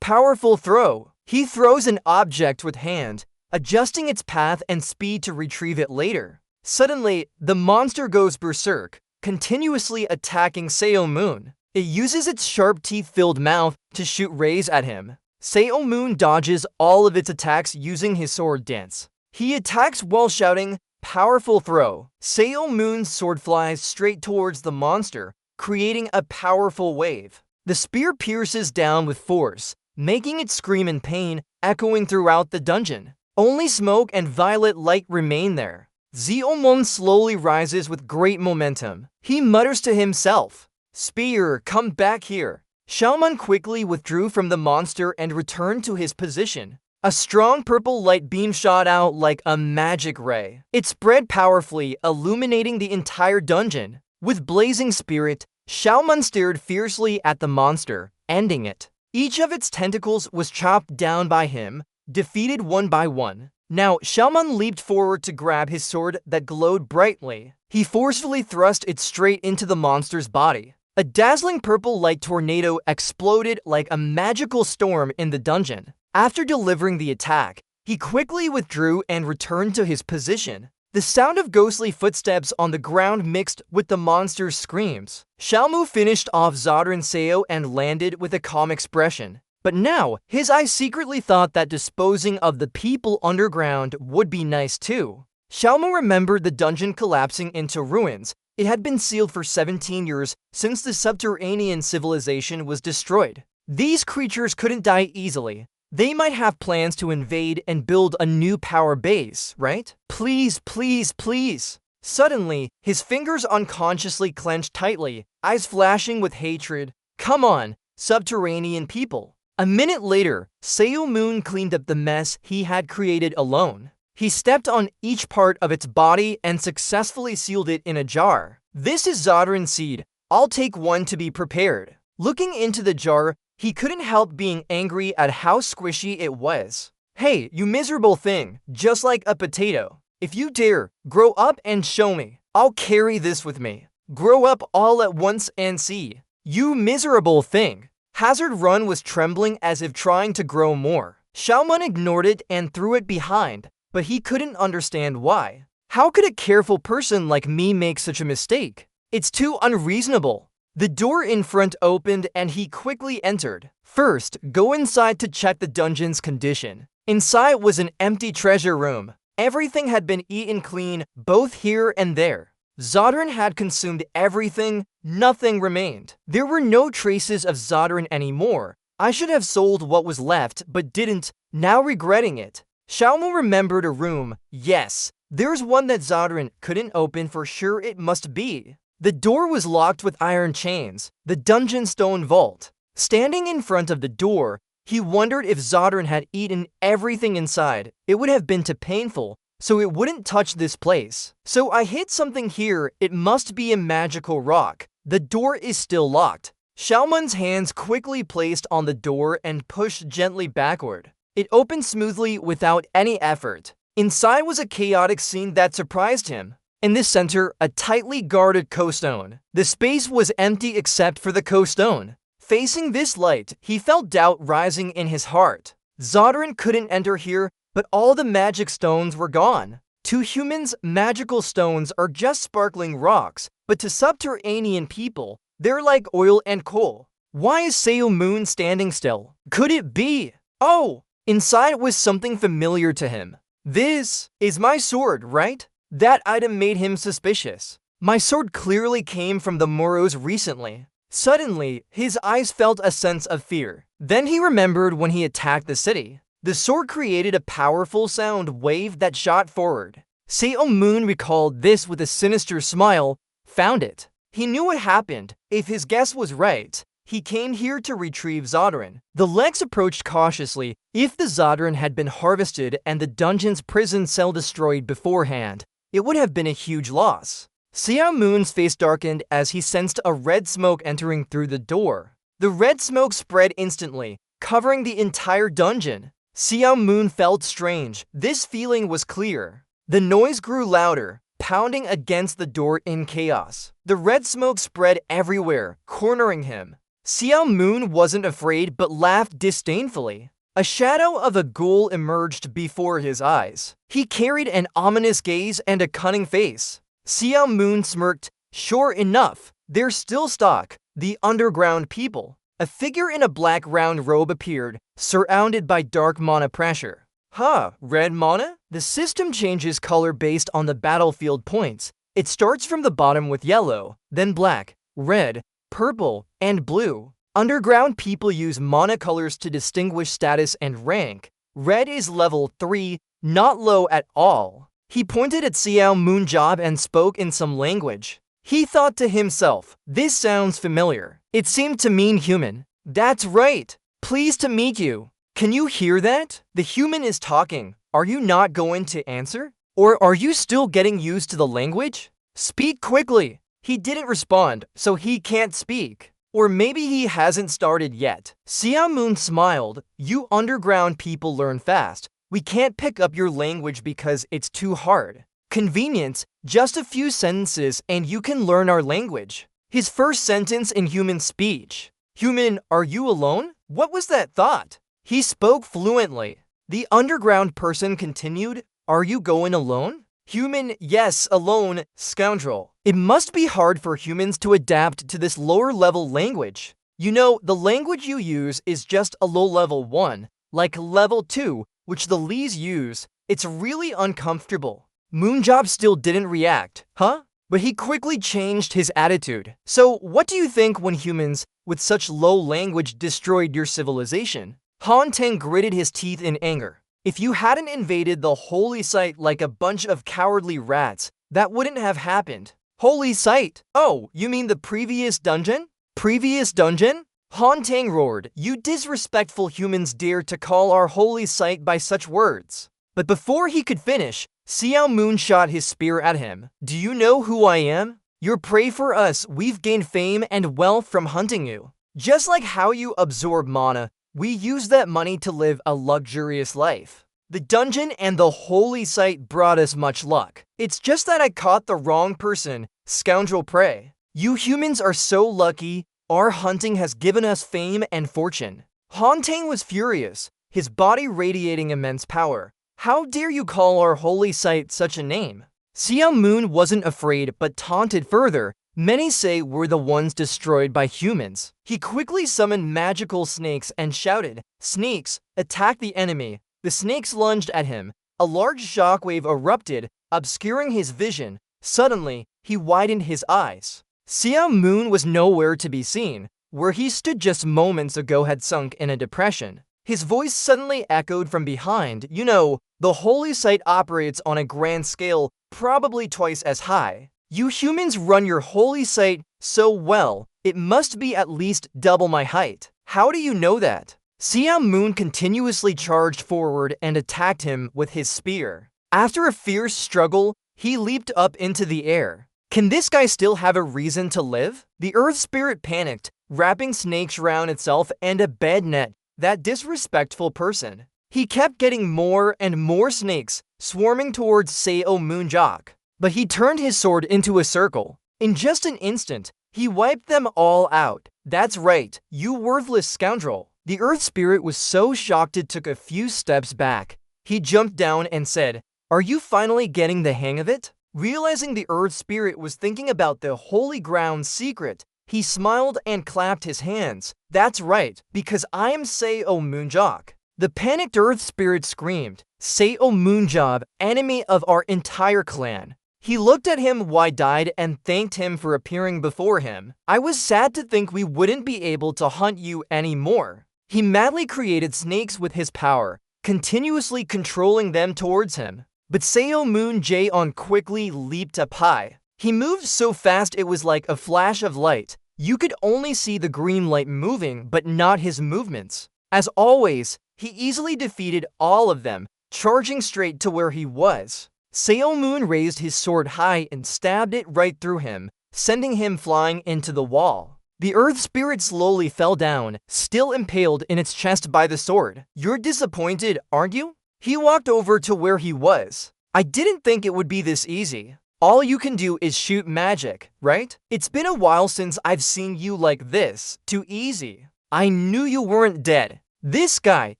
Powerful throw. He throws an object with hand, adjusting its path and speed to retrieve it later. Suddenly, the monster goes berserk, continuously attacking Sail Moon. It uses its sharp teeth-filled mouth to shoot rays at him. Sail Moon dodges all of its attacks using his sword dance. He attacks while shouting, "Powerful throw." Sail Moon's sword flies straight towards the monster, creating a powerful wave. The spear pierces down with force, making it scream in pain, echoing throughout the dungeon. Only smoke and violet light remain there. Zeomon slowly rises with great momentum. He mutters to himself, "Spear, come back here." Xiaomon quickly withdrew from the monster and returned to his position. A strong purple light beam shot out like a magic ray. It spread powerfully, illuminating the entire dungeon. With blazing spirit, Xiaomon stared fiercely at the monster, ending it. Each of its tentacles was chopped down by him, defeated one by one. Now, Xiaomon leaped forward to grab his sword that glowed brightly. He forcefully thrust it straight into the monster's body. A dazzling purple light tornado exploded like a magical storm in the dungeon. After delivering the attack, he quickly withdrew and returned to his position. The sound of ghostly footsteps on the ground mixed with the monster's screams. Xiaomu finished off Zodran Seo and landed with a calm expression. But now, his eyes secretly thought that disposing of the people underground would be nice too. Xiaomu remembered the dungeon collapsing into ruins. It had been sealed for 17 years since the subterranean civilization was destroyed. These creatures couldn't die easily. They might have plans to invade and build a new power base, right? Please, please, please. Suddenly, his fingers unconsciously clenched tightly, eyes flashing with hatred. Come on, subterranean people. A minute later, Seo Moon cleaned up the mess he had created alone. He stepped on each part of its body and successfully sealed it in a jar. This is Zodran seed. I'll take one to be prepared. Looking into the jar, he couldn't help being angry at how squishy it was. Hey, you miserable thing, just like a potato. If you dare, grow up and show me. I'll carry this with me. Grow up all at once and see. You miserable thing. Hazard Run was trembling as if trying to grow more. Xiaomun ignored it and threw it behind, but he couldn't understand why. How could a careful person like me make such a mistake? It's too unreasonable. The door in front opened and he quickly entered. First, go inside to check the dungeon's condition. Inside was an empty treasure room. Everything had been eaten clean, both here and there. Zodran had consumed everything, nothing remained. There were no traces of Zodran anymore. I should have sold what was left, but didn't, now regretting it. Xiaomu remembered a room. Yes, there's one that Zodran couldn't open for sure it must be. The door was locked with iron chains, the dungeon stone vault. Standing in front of the door, he wondered if Zodran had eaten everything inside. It would have been too painful, so it wouldn't touch this place. So I hit something here, it must be a magical rock. The door is still locked. Xiaomun's hands quickly placed on the door and pushed gently backward. It opened smoothly without any effort. Inside was a chaotic scene that surprised him. In the center, a tightly guarded co-stone. The space was empty except for the co-stone. Facing this light, he felt doubt rising in his heart. Zodran couldn't enter here, but all the magic stones were gone. To humans, magical stones are just sparkling rocks, but to subterranean people, they're like oil and coal. Why is Seo Moon standing still? Could it be? Oh! Inside was something familiar to him. This is my sword, right? That item made him suspicious. My sword clearly came from the Moros recently. Suddenly, his eyes felt a sense of fear. Then he remembered when he attacked the city. The sword created a powerful sound wave that shot forward. Seo Moon recalled this with a sinister smile. Found it. He knew what happened. If his guess was right, he came here to retrieve Zodran. The legs approached cautiously. If the Zodran had been harvested and the dungeon's prison cell destroyed beforehand, it would have been a huge loss. Seo Moon's face darkened as he sensed a red smoke entering through the door. The red smoke spread instantly, covering the entire dungeon. Seo Moon felt strange. This feeling was clear. The noise grew louder, pounding against the door in chaos. The red smoke spread everywhere, cornering him. Seo Moon wasn't afraid but laughed disdainfully. A shadow of a ghoul emerged before his eyes. He carried an ominous gaze and a cunning face. Seo Moon smirked. Sure enough, they're still stuck, the underground people. A figure in a black round robe appeared, surrounded by dark mana pressure. Huh, red mana? The system changes color based on the battlefield points. It starts from the bottom with yellow, then black, red, purple, and blue. Underground people use mana colors to distinguish status and rank. Red is level 3, not low at all. He pointed at Seo Moon's job and spoke in some language. He thought to himself, this sounds familiar. It seemed to mean human. That's right. Pleased to meet you. Can you hear that? The human is talking. Are you not going to answer? Or are you still getting used to the language? Speak quickly. He didn't respond, so he can't speak. Or maybe he hasn't started yet. Seo Moon smiled. You underground people learn fast. We can't pick up your language because it's too hard. Convenience, just a few sentences and you can learn our language. His first sentence in human speech. Human, are you alone? What was that thought? He spoke fluently. The underground person continued, are you going alone? Human, yes, alone, scoundrel. It must be hard for humans to adapt to this lower-level language. You know, the language you use is just a low-level one, like level 2, which the Lees use. It's really uncomfortable. Moonjob still didn't react, huh? But he quickly changed his attitude. So, what do you think when humans with such low language destroyed your civilization? Han Teng gritted his teeth in anger. If you hadn't invaded the holy site like a bunch of cowardly rats, that wouldn't have happened. Holy site? Oh, you mean the previous dungeon? Previous dungeon? Han Teng roared, you disrespectful humans dare to call our holy site by such words. But before he could finish, Xiao Moon shot his spear at him. Do you know who I am? You're prey for us. We've gained fame and wealth from hunting you. Just like how you absorb mana, we use that money to live a luxurious life. The dungeon and the holy site brought us much luck. It's just that I caught the wrong person, scoundrel prey. You humans are so lucky. Our hunting has given us fame and fortune. Han Teng was furious, his body radiating immense power. How dare you call our holy site such a name? Xiao Moon wasn't afraid but taunted further. Many say we're the ones destroyed by humans. He quickly summoned magical snakes and shouted, snakes, attack the enemy. The snakes lunged at him. A large shockwave erupted, obscuring his vision. Suddenly, he widened his eyes. Xiao Moon was nowhere to be seen. Where he stood just moments ago had sunk in a depression. His voice suddenly echoed from behind. You know, the holy site operates on a grand scale, probably twice as high. You humans run your holy site so well, it must be at least double my height. How do you know that? Xiao Moon continuously charged forward and attacked him with his spear. After a fierce struggle, he leaped up into the air. Can this guy still have a reason to live? The Earth Spirit panicked, wrapping snakes around itself and a bed net. That disrespectful person. He kept getting more and more snakes, swarming towards Sao Moonjok. But he turned his sword into a circle. In just an instant, he wiped them all out. That's right, you worthless scoundrel. The Earth Spirit was so shocked it took a few steps back. He jumped down and said, are you finally getting the hang of it? Realizing the Earth Spirit was thinking about the holy ground's secret, he smiled and clapped his hands. That's right, because I am Sao Moonjok. The panicked Earth Spirit screamed, Sao Moonjob, enemy of our entire clan. He looked at him wide-eyed and thanked him for appearing before him. I was sad to think we wouldn't be able to hunt you anymore. He madly created snakes with his power, continuously controlling them towards him. But Sao Moon Jae-on quickly leaped up high. He moved so fast it was like a flash of light. You could only see the green light moving, but not his movements. As always, he easily defeated all of them, charging straight to where he was. Sao Moon raised his sword high and stabbed it right through him, sending him flying into the wall. The Earth Spirit slowly fell down, still impaled in its chest by the sword. You're disappointed, aren't you? He walked over to where he was. I didn't think it would be this easy. All you can do is shoot magic, right? It's been a while since I've seen you like this. Too easy. I knew you weren't dead. This guy,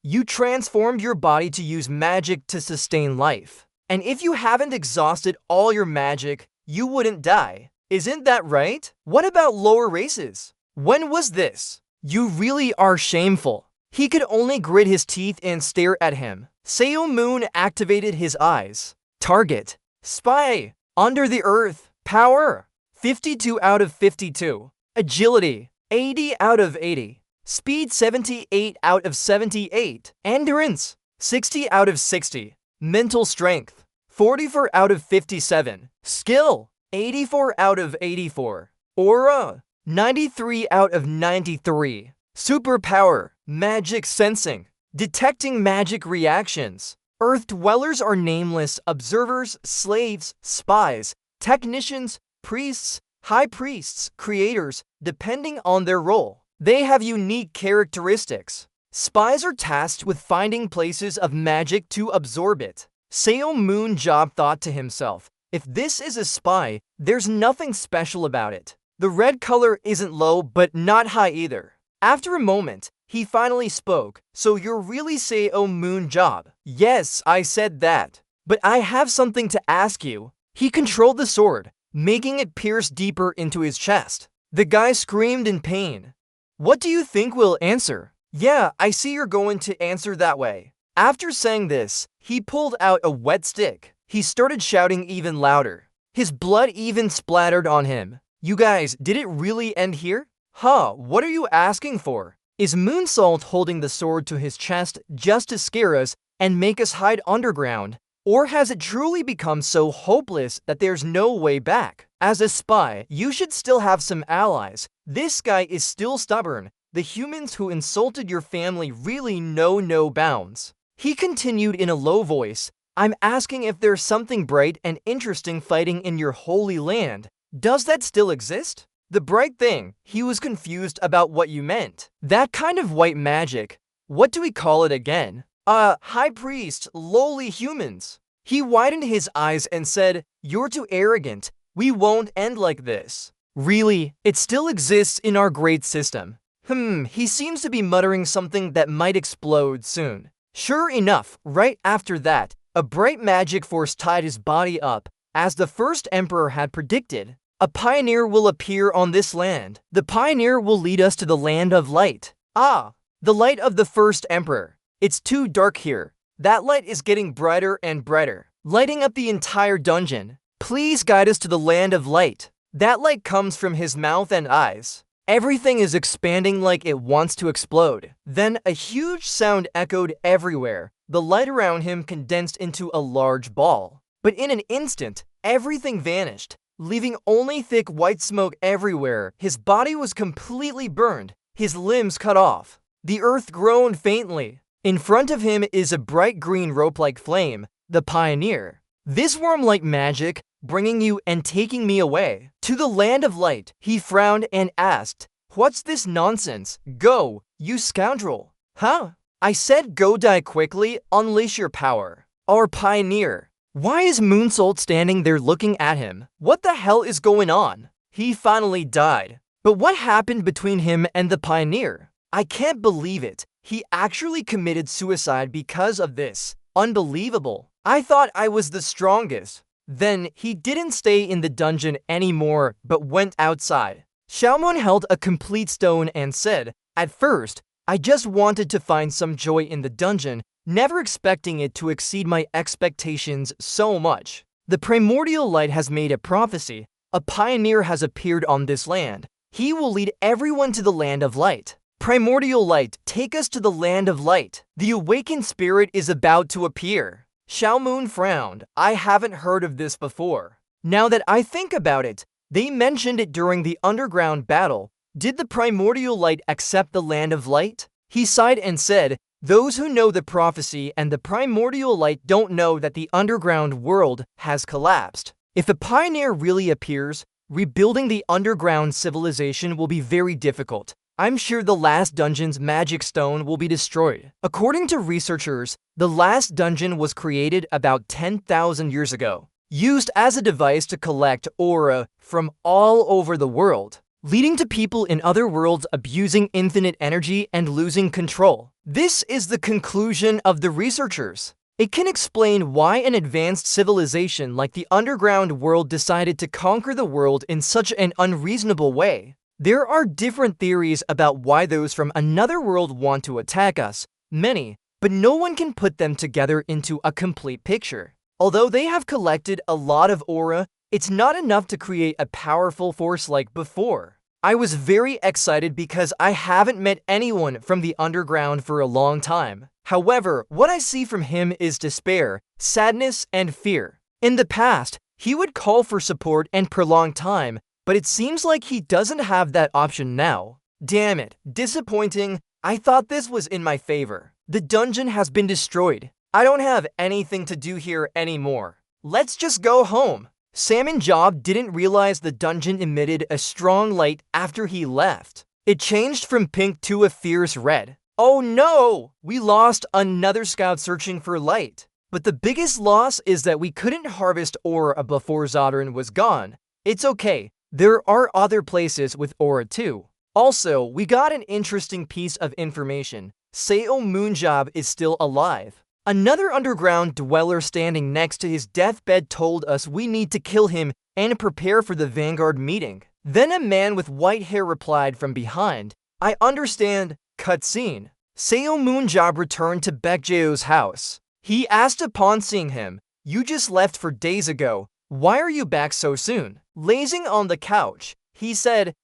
you transformed your body to use magic to sustain life. And if you haven't exhausted all your magic, you wouldn't die. Isn't that right? What about lower races? When was this? You really are shameful. He could only grit his teeth and stare at him. Sao Moon activated his eyes. Target. Spy. Under the earth. Power. 52 out of 52. Agility. 80 out of 80. Speed 78 out of 78. Endurance. 60 out of 60. Mental strength. 44 out of 57. Skill. 84 out of 84. Aura. 93 out of 93. Superpower. Magic sensing. Detecting magic reactions. Earth dwellers are nameless observers, slaves, spies, technicians, priests, high priests, creators, depending on their role. They have unique characteristics. Spies are tasked with finding places of magic to absorb it. Sao Moonjob thought to himself, if this is a spy, there's nothing special about it. The red color isn't low, but not high either. After a moment, he finally spoke. So you're really Superhuman job? Yes, I said that. But I have something to ask you. He controlled the sword, making it pierce deeper into his chest. The guy screamed in pain. What do you think we'll answer? Yeah, I see you're going to answer that way. After saying this, he pulled out a wet stick. He started shouting even louder. His blood even splattered on him. You guys, did it really end here? Huh, what are you asking for? Is Moonsault holding the sword to his chest just to scare us and make us hide underground? Or has it truly become so hopeless that there's no way back? As a spy, you should still have some allies. This guy is still stubborn. The humans who insulted your family really know no bounds. He continued in a low voice. I'm asking if there's something bright and interesting fighting in your holy land. Does that still exist? The bright thing. He was confused about what you meant. That kind of white magic. What do we call it again? High priest, lowly humans. He widened his eyes and said, you're too arrogant. We won't end like this. Really? It still exists in our great system. He seems to be muttering something that might explode soon. Sure enough, right after that, a bright magic force tied his body up. As the first emperor had predicted, a pioneer will appear on this land. The pioneer will lead us to the land of light. Ah, the light of the first emperor. It's too dark here. That light is getting brighter and brighter, lighting up the entire dungeon. Please guide us to the land of light. That light comes from his mouth and eyes. Everything is expanding like it wants to explode. Then a huge sound echoed everywhere. The light around him condensed into a large ball. But in an instant, everything vanished, leaving only thick white smoke everywhere. His body was completely burned, his limbs cut off. The earth groaned faintly. In front of him is a bright green rope-like flame, the pioneer. This worm-like magic, bringing you and taking me away to the land of light. He frowned and asked, what's this nonsense? Go, you scoundrel. Huh? I said go die quickly, unleash your power. Our pioneer. Why is Moonsault standing there looking at him? What the hell is going on? He finally died. But what happened between him and the pioneer? I can't believe it. He actually committed suicide because of this. Unbelievable. I thought I was the strongest. Then he didn't stay in the dungeon anymore, but went outside. Xiaomon held a complete stone and said, at first, I just wanted to find some joy in the dungeon, never expecting it to exceed my expectations so much. The primordial light has made a prophecy. A pioneer has appeared on this land. He will lead everyone to the land of light. Primordial light, take us to the land of light. The awakened spirit is about to appear. Xiaomon frowned. I haven't heard of this before. Now that I think about it, they mentioned it during the underground battle. Did the primordial light accept the land of light? He sighed and said, those who know the prophecy and the primordial light don't know that the underground world has collapsed. If a pioneer really appears, rebuilding the underground civilization will be very difficult. I'm sure the last dungeon's magic stone will be destroyed. According to researchers, the last dungeon was created about 10,000 years ago, used as a device to collect aura from all over the world, leading to people in other worlds abusing infinite energy and losing control. This is the conclusion of the researchers. It can explain why an advanced civilization like the underground world decided to conquer the world in such an unreasonable way. There are different theories about why those from another world want to attack us, many, but no one can put them together into a complete picture. Although they have collected a lot of aura, it's not enough to create a powerful force like before. I was very excited because I haven't met anyone from the underground for a long time. However, what I see from him is despair, sadness, and fear. In the past, he would call for support and prolong time, but it seems like he doesn't have that option now. Damn it, disappointing. I thought this was in my favor. The dungeon has been destroyed. I don't have anything to do here anymore. Let's just go home. Salmon Job didn't realize the dungeon emitted a strong light after he left. It changed from pink to a fierce red. Oh no! We lost another scout searching for light. But the biggest loss is that we couldn't harvest aura before Zodran was gone. It's okay. There are other places with aura too. Also, we got an interesting piece of information. Seo Moonjob is still alive. Another underground dweller standing next to his deathbed told us we need to kill him and prepare for the Vanguard meeting. Then a man with white hair replied from behind, I understand. Cutscene. Seo Moonjob returned to Baekjeo's house. He asked upon seeing him, you just left 4 days ago. Why are you back so soon? Lazing on the couch, he said,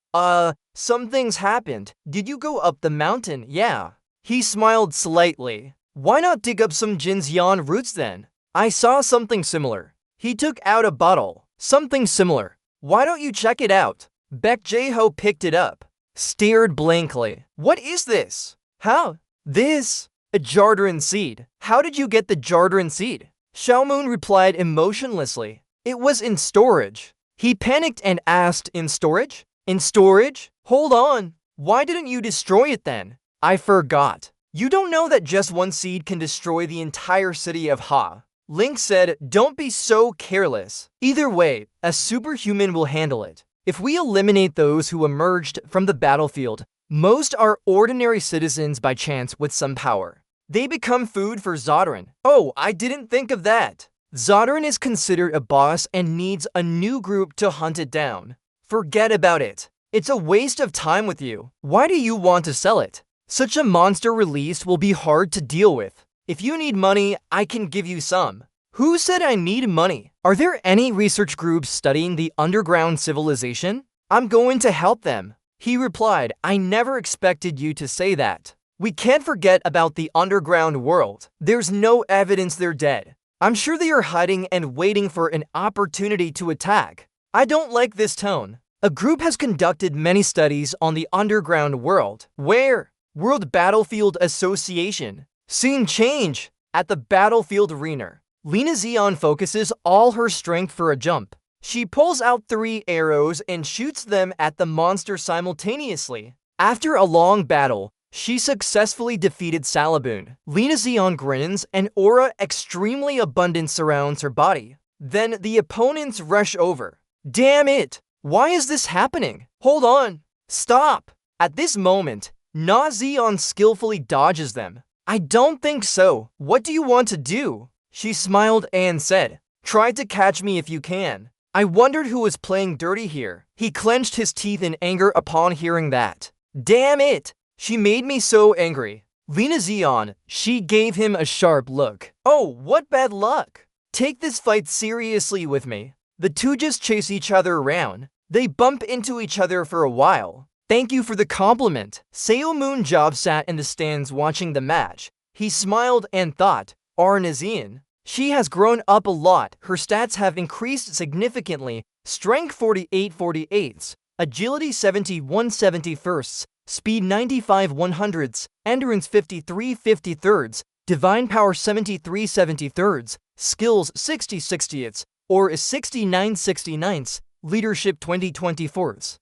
something's happened. Did you go up the mountain? Yeah. He smiled slightly. Why not dig up some Jinxian roots then? I saw something similar. He took out a bottle. Something similar. Why don't you check it out? Baekjeho picked it up. Stared blankly. What is this? How? This? A Jardrin seed. How did you get the Jardrin seed? Xiaomoon replied emotionlessly. It was in storage. He panicked and asked, in storage? In storage? Hold on. Why didn't you destroy it then? I forgot. You don't know that just one seed can destroy the entire city of Ha. Link said, don't be so careless. Either way, a superhuman will handle it. If we eliminate those who emerged from the battlefield, most are ordinary citizens by chance with some power. They become food for Zodran. Oh, I didn't think of that. Zodran is considered a boss and needs a new group to hunt it down. Forget about it. It's a waste of time with you. Why do you want to sell it? Such a monster released will be hard to deal with. If you need money, I can give you some. Who said I need money? Are there any research groups studying the underground civilization? I'm going to help them. He replied, I never expected you to say that. We can't forget about the underground world. There's no evidence they're dead. I'm sure they are hiding and waiting for an opportunity to attack. I don't like this tone. A group has conducted many studies on the underground world. Where? World Battlefield Association. Scene change. At the battlefield arena, Lina Xian focuses all her strength for a jump. She pulls out 3 arrows and shoots them at the monster simultaneously. After a long battle, she successfully defeated Salaboon. Lina Xian grins, and aura extremely abundant surrounds her body. Then the opponents rush over. Damn it! Why is this happening? Hold on! Stop! At this moment, Na Xian skillfully dodges them. I don't think so. What do you want to do? She smiled and said, try to catch me if you can. I wondered who was playing dirty here. He clenched his teeth in anger upon hearing that. Damn it! She made me so angry. Lina Xian, she gave him a sharp look. Oh, what bad luck. Take this fight seriously with me. The two just chase each other around. They bump into each other for a while. Thank you for the compliment. Seo Moonjob sat in the stands watching the match. He smiled and thought, Arnazian. She has grown up a lot. Her stats have increased significantly. Strength 48/48, Agility 70/171, Speed 95/100, Endurance 53/53, Divine Power 73/73, Skills 60/60, or 69/69, Leadership 20/24.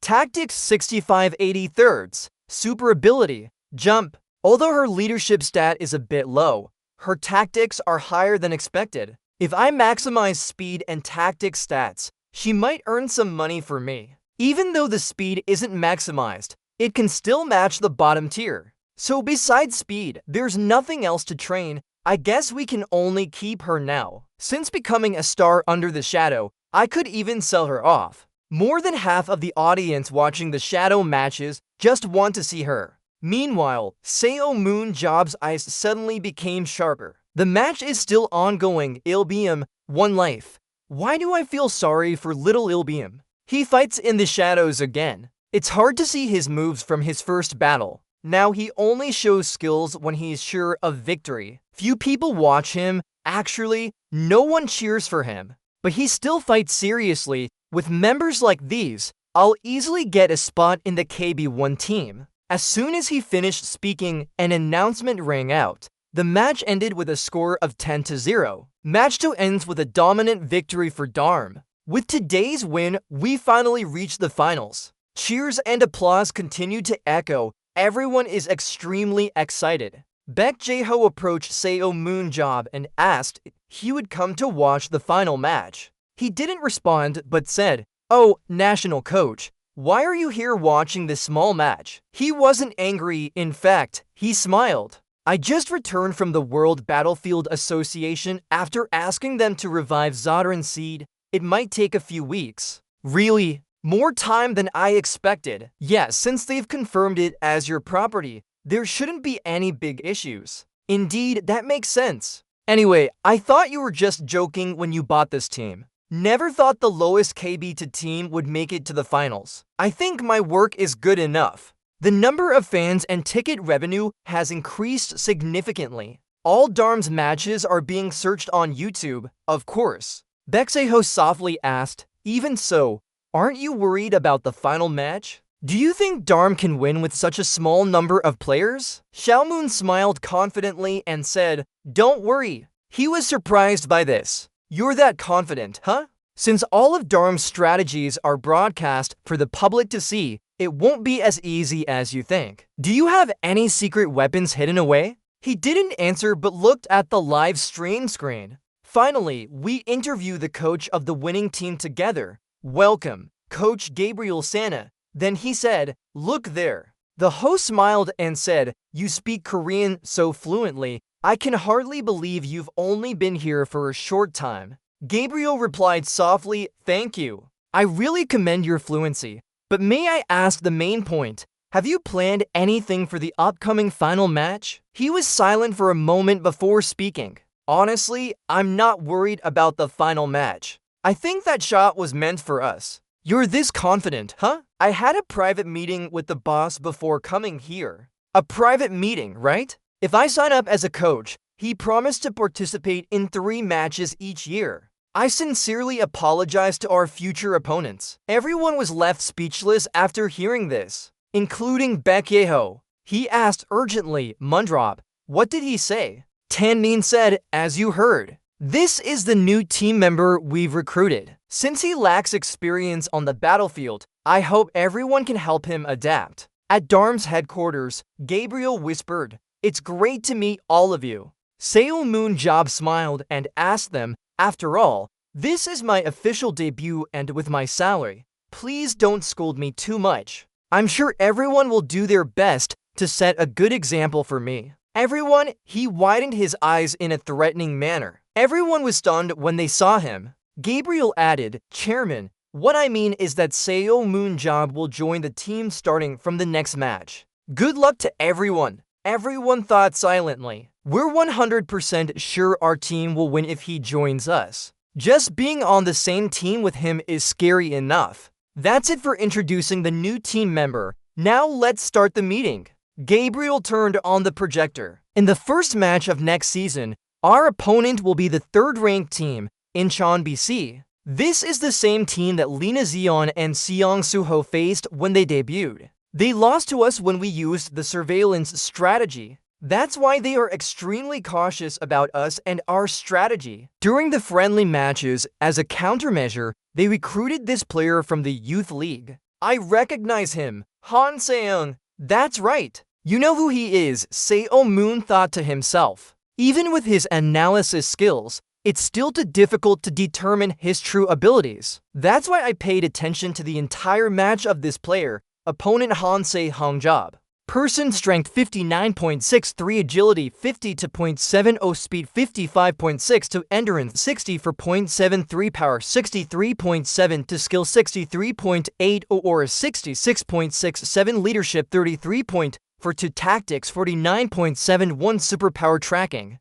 Tactics 65/83, Super Ability, Jump. Although her leadership stat is a bit low, her tactics are higher than expected. If I maximize speed and tactics stats, she might earn some money for me. Even though the speed isn't maximized, it can still match the bottom tier. So besides speed, there's nothing else to train. I guess we can only keep her now. Since becoming a star under the shadow, I could even sell her off. More than half of the audience watching the shadow matches just want to see her. Meanwhile, Seo Moonjob's eyes suddenly became sharper. The match is still ongoing. Ilbium, 1 life. Why do I feel sorry for little Ilbium? He fights in the shadows again. It's hard to see his moves from his first battle. Now he only shows skills when he's sure of victory. Few people watch him. Actually, no one cheers for him. But he still fights seriously. With members like these, I'll easily get a spot in the KB1 team. As soon as he finished speaking, an announcement rang out. The match ended with a score of 10-0. Match 2 ends with a dominant victory for Dharm. With today's win, we finally reached the finals. Cheers and applause continue to echo. Everyone is extremely excited. Baekjeho approached Seo Moonjob and asked if he would come to watch the final match. He didn't respond but said, "Oh, national coach, why are you here watching this small match?" He wasn't angry, in fact, he smiled. "I just returned from the World Battlefield Association after asking them to revive Zodran Seed. It might take a few weeks." "Really? More time than I expected." "Yeah, since they've confirmed it as your property, there shouldn't be any big issues." "Indeed, that makes sense. Anyway, I thought you were just joking when you bought this team. Never thought the lowest KB to team would make it to the finals. I think my work is good enough." The number of fans and ticket revenue has increased significantly. All Darm's matches are being searched on YouTube, of course. Bexeho softly asked, "Even so, aren't you worried about the final match? Do you think Darm can win with such a small number of players?" Xiaomoon smiled confidently and said, "Don't worry." He was surprised by this. "You're that confident, huh? Since all of Darm's strategies are broadcast for the public to see, it won't be as easy as you think. Do you have any secret weapons hidden away?" He didn't answer but looked at the live stream screen. "Finally, we interview the coach of the winning team together. Welcome, Coach Gabriel Sana." Then he said, "Look there." The host smiled and said, "You speak Korean so fluently, I can hardly believe you've only been here for a short time." Gabriel replied softly, "Thank you. I really commend your fluency. But may I ask the main point? Have you planned anything for the upcoming final match?" He was silent for a moment before speaking. "Honestly, I'm not worried about the final match. I think that shot was meant for us." "You're this confident, huh?" "I had a private meeting with the boss before coming here." "A private meeting, right? If I sign up as a coach, he promised to participate in 3 matches each year. I sincerely apologize to our future opponents." Everyone was left speechless after hearing this, including Baekyeho. He asked urgently, "Mundrop, what did he say?" Tanmin said, "As you heard. This is the new team member we've recruited. Since he lacks experience on the battlefield, I hope everyone can help him adapt." At Darm's headquarters, Gabriel whispered, "It's great to meet all of you." Seo Moon Job smiled and asked them, "After all, this is my official debut and with my salary. Please don't scold me too much. I'm sure everyone will do their best to set a good example for me." "Everyone," he widened his eyes in a threatening manner. Everyone was stunned when they saw him. Gabriel added, "Chairman, what I mean is that Seo Moon Job will join the team starting from the next match. Good luck to everyone." Everyone thought silently. "We're 100% sure our team will win if he joins us. Just being on the same team with him is scary enough." That's it for introducing the new team member. Now let's start the meeting. Gabriel turned on the projector. In the first match of next season, our opponent will be the 3rd-ranked team, Incheon BC. This is the same team that Lina Zeon and Seong Suho faced when they debuted. They lost to us when we used the surveillance strategy. That's why they are extremely cautious about us and our strategy. During the friendly matches, as a countermeasure, they recruited this player from the youth league. "I recognize him, Han Seung." "That's right. You know who he is," Seo Moon thought to himself. Even with his analysis skills, it's still too difficult to determine his true abilities. That's why I paid attention to the entire match of this player. Opponent Han Se-hong Job. Person strength 59.63, agility 50 to 0.70, speed 55.6 to endurance 60 for 0.73, power 63.7 to skill 63.8 or 66.67, leadership 33.4 to tactics 49.71, superpower tracking.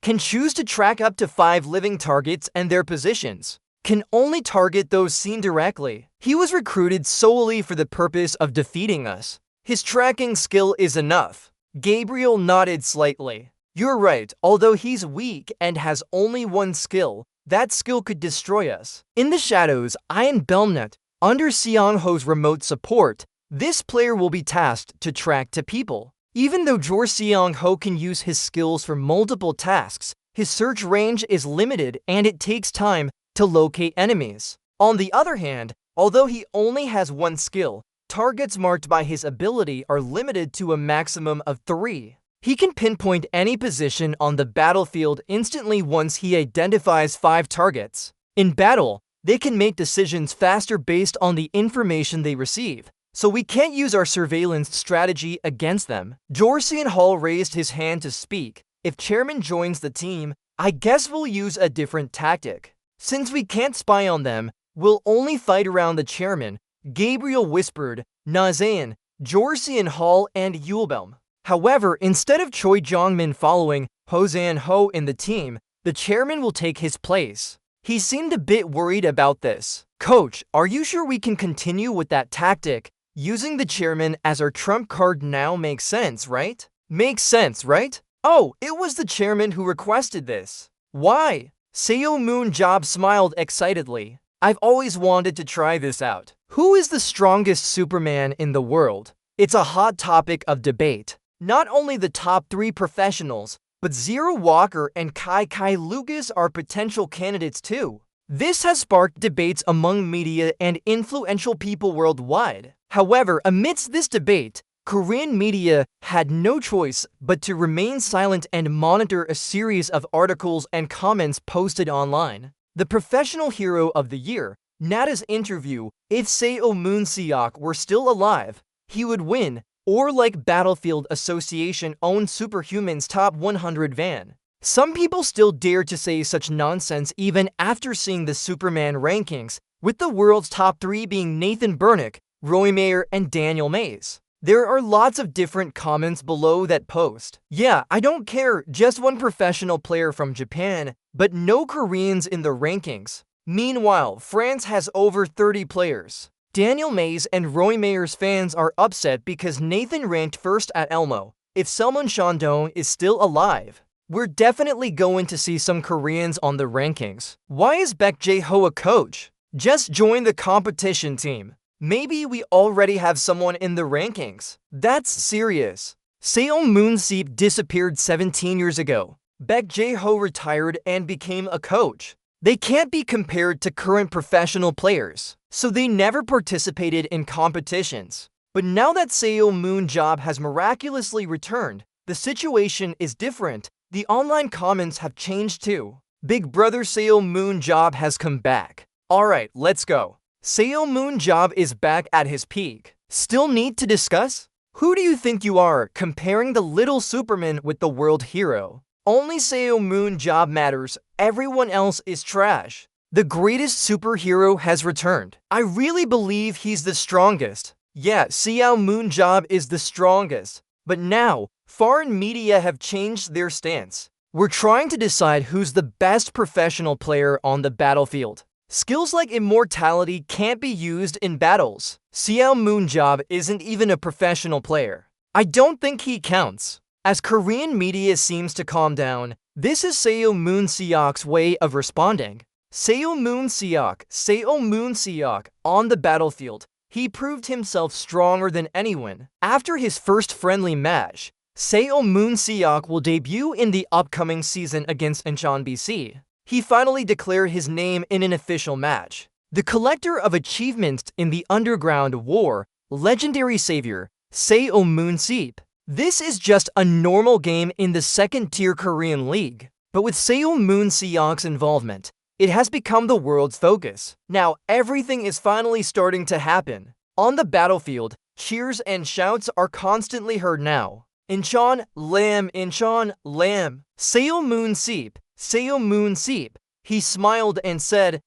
Can choose to track up to 5 living targets and their positions. Can only target those seen directly. He was recruited solely for the purpose of defeating us. His tracking skill is enough. Gabriel nodded slightly. "You're right, although he's weak and has only 1 skill, that skill could destroy us." In the shadows, Ian Belmnet, under Seong Ho's remote support, this player will be tasked to track to people. Even though Jor Seong Ho can use his skills for multiple tasks, his search range is limited and it takes time to locate enemies. On the other hand, although he only has 1 skill, targets marked by his ability are limited to a maximum of 3. He can pinpoint any position on the battlefield instantly once he identifies 5 targets. In battle, They can make decisions faster based on the information they receive, so we can't use our surveillance strategy against them. Jorsian Hall raised his hand to speak. If chairman joins the team, I guess we'll use a different tactic. Since we can't spy on them, we'll only fight around the chairman, Gabriel whispered, Nazain, Jorsian Hall, and Yulbaum. However, instead of Choi Jongmin following Hosan Ho in the team, the chairman will take his place. He seemed a bit worried about this. Coach, are you sure we can continue with that tactic? Using the chairman as our trump card now makes sense, right? Makes sense, right? Oh, it was the chairman who requested this. Why? Seo Moon Job smiled excitedly. I've always wanted to try this out. Who is the strongest Superman in the world? It's a hot topic of debate. Not only the top 3 professionals, but Zero Walker and Kai Lucas are potential candidates too. This has sparked debates among media and influential people worldwide. However, amidst this debate, Korean media had no choice but to remain silent and monitor a series of articles and comments posted online. The professional hero of the year, Nada's interview, if Seo Moon Seok were still alive, he would win, or like Battlefield Association owned Superhuman's top 100 van. Some people still dare to say such nonsense even after seeing the Superman rankings, with the world's top 3 being Nathan Burnick, Roy Mayer, and Daniel Mays. There are lots of different comments below that post. Yeah, I don't care, just one professional player from Japan, but no Koreans in the rankings. Meanwhile, France has over 30 players. Daniel Mays and Roy Mayer's fans are upset because Nathan ranked first at Elmo. If Selman Shandong is still alive, we're definitely going to see some Koreans on the rankings. Why is Baek Jae-ho a coach? Just join the competition team. Maybe we already have someone in the rankings. That's serious. Seo Moon Seep disappeared 17 years ago. Baek Jae-ho retired and became a coach. They can't be compared to current professional players, so they never participated in competitions. But now that Seo Moon Job has miraculously returned, the situation is different. The online comments have changed too. Big brother Seo Moon Job has come back. Alright, let's go. Seo Moon Job is back at his peak. Still need to discuss? Who do you think you are, comparing the little Superman with the world hero? Only Seo Moon Job matters, everyone else is trash. The greatest superhero has returned. I really believe he's the strongest. Yeah, Seo Moon Job is the strongest. But now, foreign media have changed their stance. We're trying to decide who's the best professional player on the battlefield. Skills like immortality can't be used in battles. Seo Moon Job isn't even a professional player. I don't think he counts. As Korean media seems to calm down, this is Seo Moon Seok's way of responding. Seo Moon Seok, on the battlefield, he proved himself stronger than anyone. After his first friendly match, Seo Moon Seok will debut in the upcoming season against Incheon BC. He finally declared his name in an official match. The collector of achievements in the Underground War, legendary savior, Seo Moon Seep. This is just a normal game in the second-tier Korean league, but with Seo Moon Seok's involvement, it has become the world's focus. Now, everything is finally starting to happen. On the battlefield, cheers and shouts are constantly heard now. Incheon, Lam, Seo Moon Seep. He smiled and said,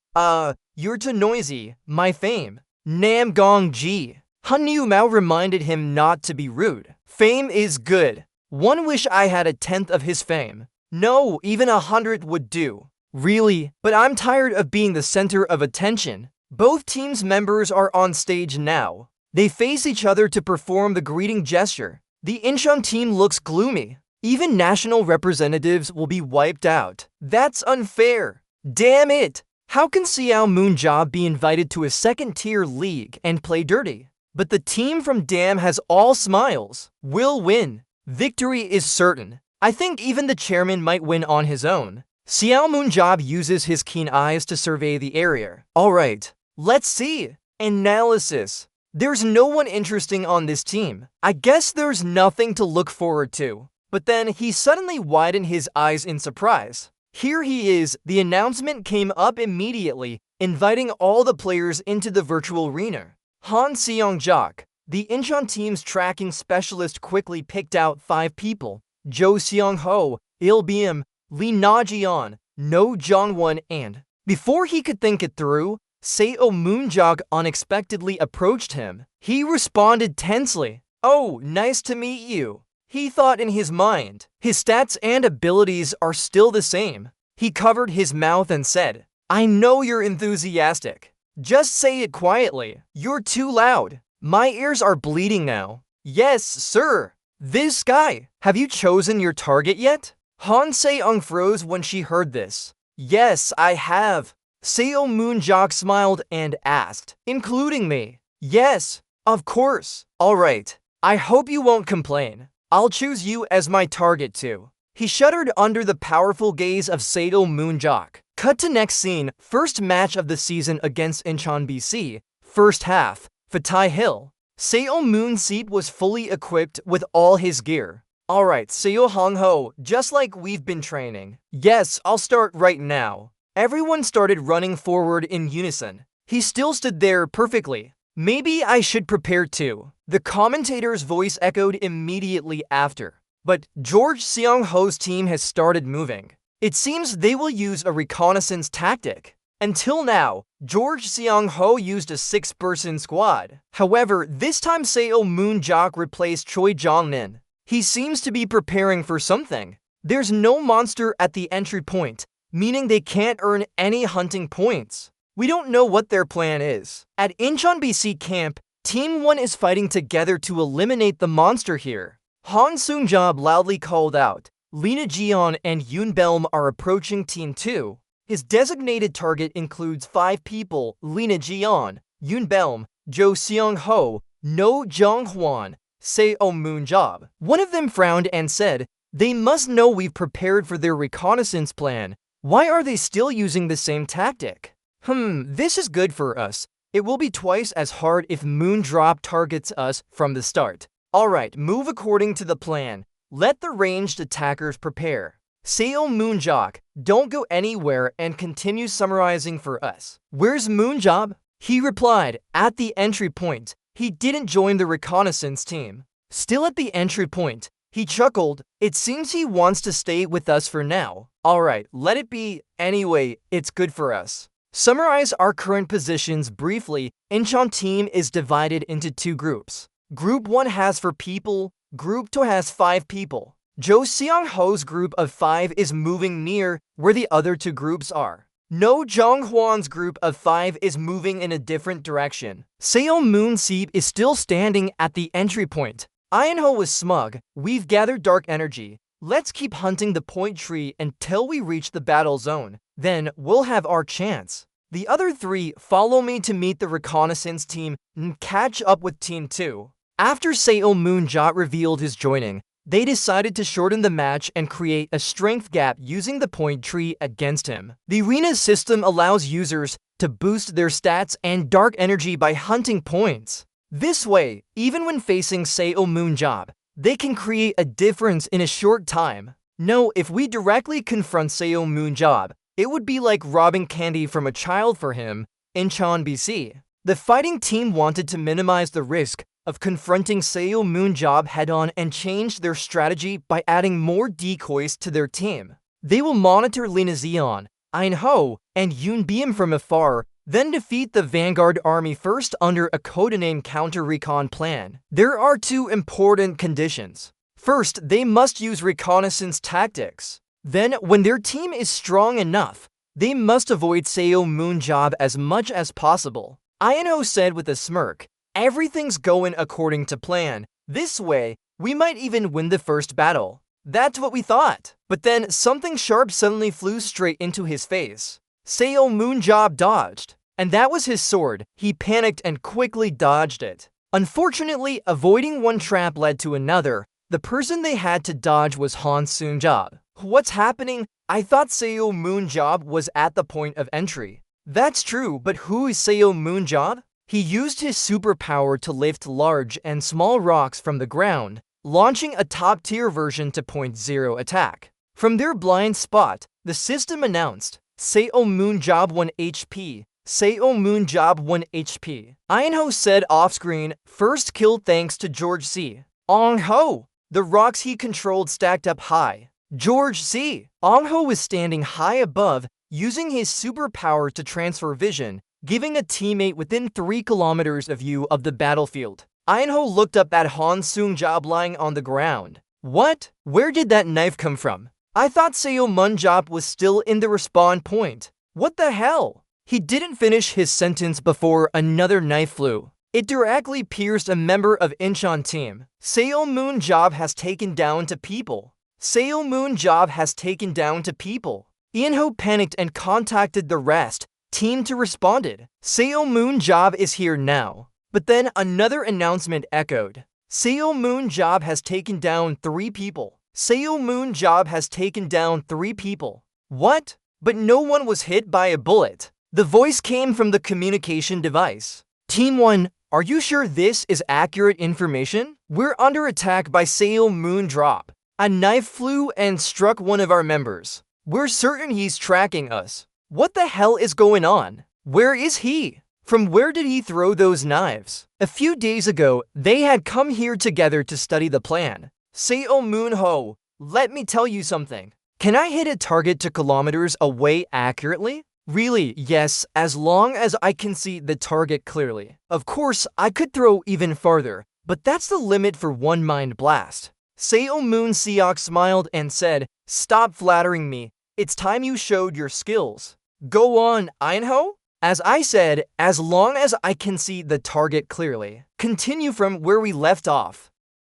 you're too noisy, my fame. Nam Gong Ji. Hanyu Mao reminded him not to be rude. Fame is good. One wish I had 1/10 of his fame. No, even 100 would do. Really? But I'm tired of being the center of attention. Both teams' members are on stage now. They face each other to perform the greeting gesture. The Incheon team looks gloomy. Even national representatives will be wiped out. That's unfair. Damn it! How can Seo Moon Job be invited to a second-tier league and play dirty? But the team from DAM has all smiles. We'll win. Victory is certain. I think even the chairman might win on his own. Seo Moon Job uses his keen eyes to survey the area. Alright, let's see. Analysis. There's no one interesting on this team. I guess there's nothing to look forward to. But then he suddenly widened his eyes in surprise. Here he is. The announcement came up immediately. inviting all the players into the virtual arena. Han Seong-jak, the Incheon team's tracking specialist, quickly picked out 5 people: Jo Seong-ho, Il Beam, Lee Na-jeon, No Jong-won, and before he could think it through, Seo Moon-jak unexpectedly approached him. He responded tensely. "Oh, nice to meet you," he thought in his mind. His stats and abilities are still the same. He covered his mouth and said, "I know you're enthusiastic. Just say it quietly. You're too loud. My ears are bleeding now." "Yes, sir." "This guy. Have you chosen your target yet?" Han Se-eung froze when she heard this. "Yes, I have." Seo Moon-jak smiled and asked, "Including me?" "Yes, of course." "All right. I hope you won't complain. I'll choose you as my target too." He shuddered under the powerful gaze of Seo Moon-jak. Cut to next scene, first match of the season against Incheon BC. First half, Fatai Hill. Seo Moon-seep was fully equipped with all his gear. "Alright, Seo Hong-ho, just like we've been training." "Yes, I'll start right now." Everyone started running forward in unison. He still stood there perfectly. "Maybe I should prepare too." The commentator's voice echoed immediately after. But George Seong-ho's team has started moving. It seems they will use a reconnaissance tactic. Until now, George Seong-ho used a 6-person squad. However, this time Seo Moon-jak replaced Choi Jong-min. He seems to be preparing for something. There's no monster at the entry point, meaning they can't earn any hunting points. We don't know what their plan is. At Incheon BC camp, Team 1 is fighting together to eliminate the monster here. Han Seung-job loudly called out. Lee Na-jeon and Yoon Belm are approaching Team 2. His designated target includes 5 people: Lee Na-jeon, Yoon Belm, Jo Seong-ho, No Jong-hwan, Seo Moon-job. One of them frowned and said, "They must know we've prepared for their reconnaissance plan. Why are they still using the same tactic?" This is good for us. It will be twice as hard if Moon-drop targets us from the start. Alright, move according to the plan. Let the ranged attackers prepare. Seo Moon-jak, don't go anywhere and continue summarizing for us. "Where's Moon-job?" He replied, "At the entry point." He didn't join the reconnaissance team. Still at the entry point, he chuckled. "It seems he wants to stay with us for now." "Alright, let it be. Anyway, it's good for us." Summarize our current positions briefly. Incheon team is divided into 2 groups. Group 1 has 4 people. Group 2 has 5 people. Jo Seong-ho's group of 5 is moving near where the other 2 groups are. No Jong-hwan's group of 5 is moving in a different direction. Seo Moon-seep is still standing at the entry point. Ian-ho was smug. "We've gathered dark energy. Let's keep hunting the point tree until we reach the battle zone. Then we'll have our chance." The other 3 follow me to meet the reconnaissance team and catch up with Team 2. After Seo Moon-jak revealed his joining, they decided to shorten the match and create a strength gap using the point tree against him. The arena system allows users to boost their stats and dark energy by hunting points. This way, even when facing Seo Moon-jak, they can create a difference in a short time. No, if we directly confront Seo Moon-jak, it would be like robbing candy from a child for him. Incheon BC. The fighting team wanted to minimize the risk of confronting Seo Moon-jak head-on and changed their strategy by adding more decoys to their team. They will monitor Lee Na-jeon, Ian-ho, and Yoon Beam from afar, then defeat the Vanguard army first under a codename counter-recon plan. There are 2 important conditions. First, they must use reconnaissance tactics. Then, when their team is strong enough, they must avoid Seo Moon-jak as much as possible. Ian-ho said with a smirk, "Everything's going according to plan. This way, we might even win the first battle." That's what we thought. But then something sharp suddenly flew straight into his face. Seo Moon-jak dodged. And that was his sword. He panicked and quickly dodged it. Unfortunately, avoiding one trap led to another. The person they had to dodge was Han Seung-job. "What's happening? I thought Seo Moon-jak was at the point of entry." That's true, but who is Seo Moon-jak? He used his superpower to lift large and small rocks from the ground, launching a top-tier version to .0 attack. From their blind spot, the system announced, Seo Moon-jak 1 HP, Seo Moon Job 1 HP. Einho said off-screen, first kill thanks to George C. Ong-ho. The rocks he controlled stacked up high. George C. Ong-ho was standing high above, using his superpower to transfer vision, giving a teammate within 3 kilometers of view of the battlefield. Einho looked up at Han Seung-job lying on the ground. What? Where did that knife come from? I thought Seo Moon-job was still in the respawn point. What the hell? He didn't finish his sentence before another knife flew. It directly pierced a member of Incheon team. Seo Moon-job has taken down to people. Seo Moon-job has taken down to people. Einho panicked and contacted the rest team to responded. Seo Moon-job is here now. But then another announcement echoed. Seo Moon-job has taken down 3 people. Seo Moon-job has taken down 3 people. What? But no one was hit by a bullet. The voice came from the communication device. Team 1, are you sure this is accurate information? We're under attack by Seo Moon-job. A knife flew and struck one of our members. We're certain he's tracking us. What the hell is going on? Where is he? From where did he throw those knives? A few days ago, they had come here together to study the plan. Seo Moon-ho, let me tell you something. Can I hit a target 2 kilometers away accurately? Really, yes, as long as I can see the target clearly. Of course, I could throw even farther, but that's the limit for one mind blast. Seo Moon-seok smiled and said, stop flattering me. It's time you showed your skills. Go on, Einho? As I said, as long as I can see the target clearly. Continue from where we left off.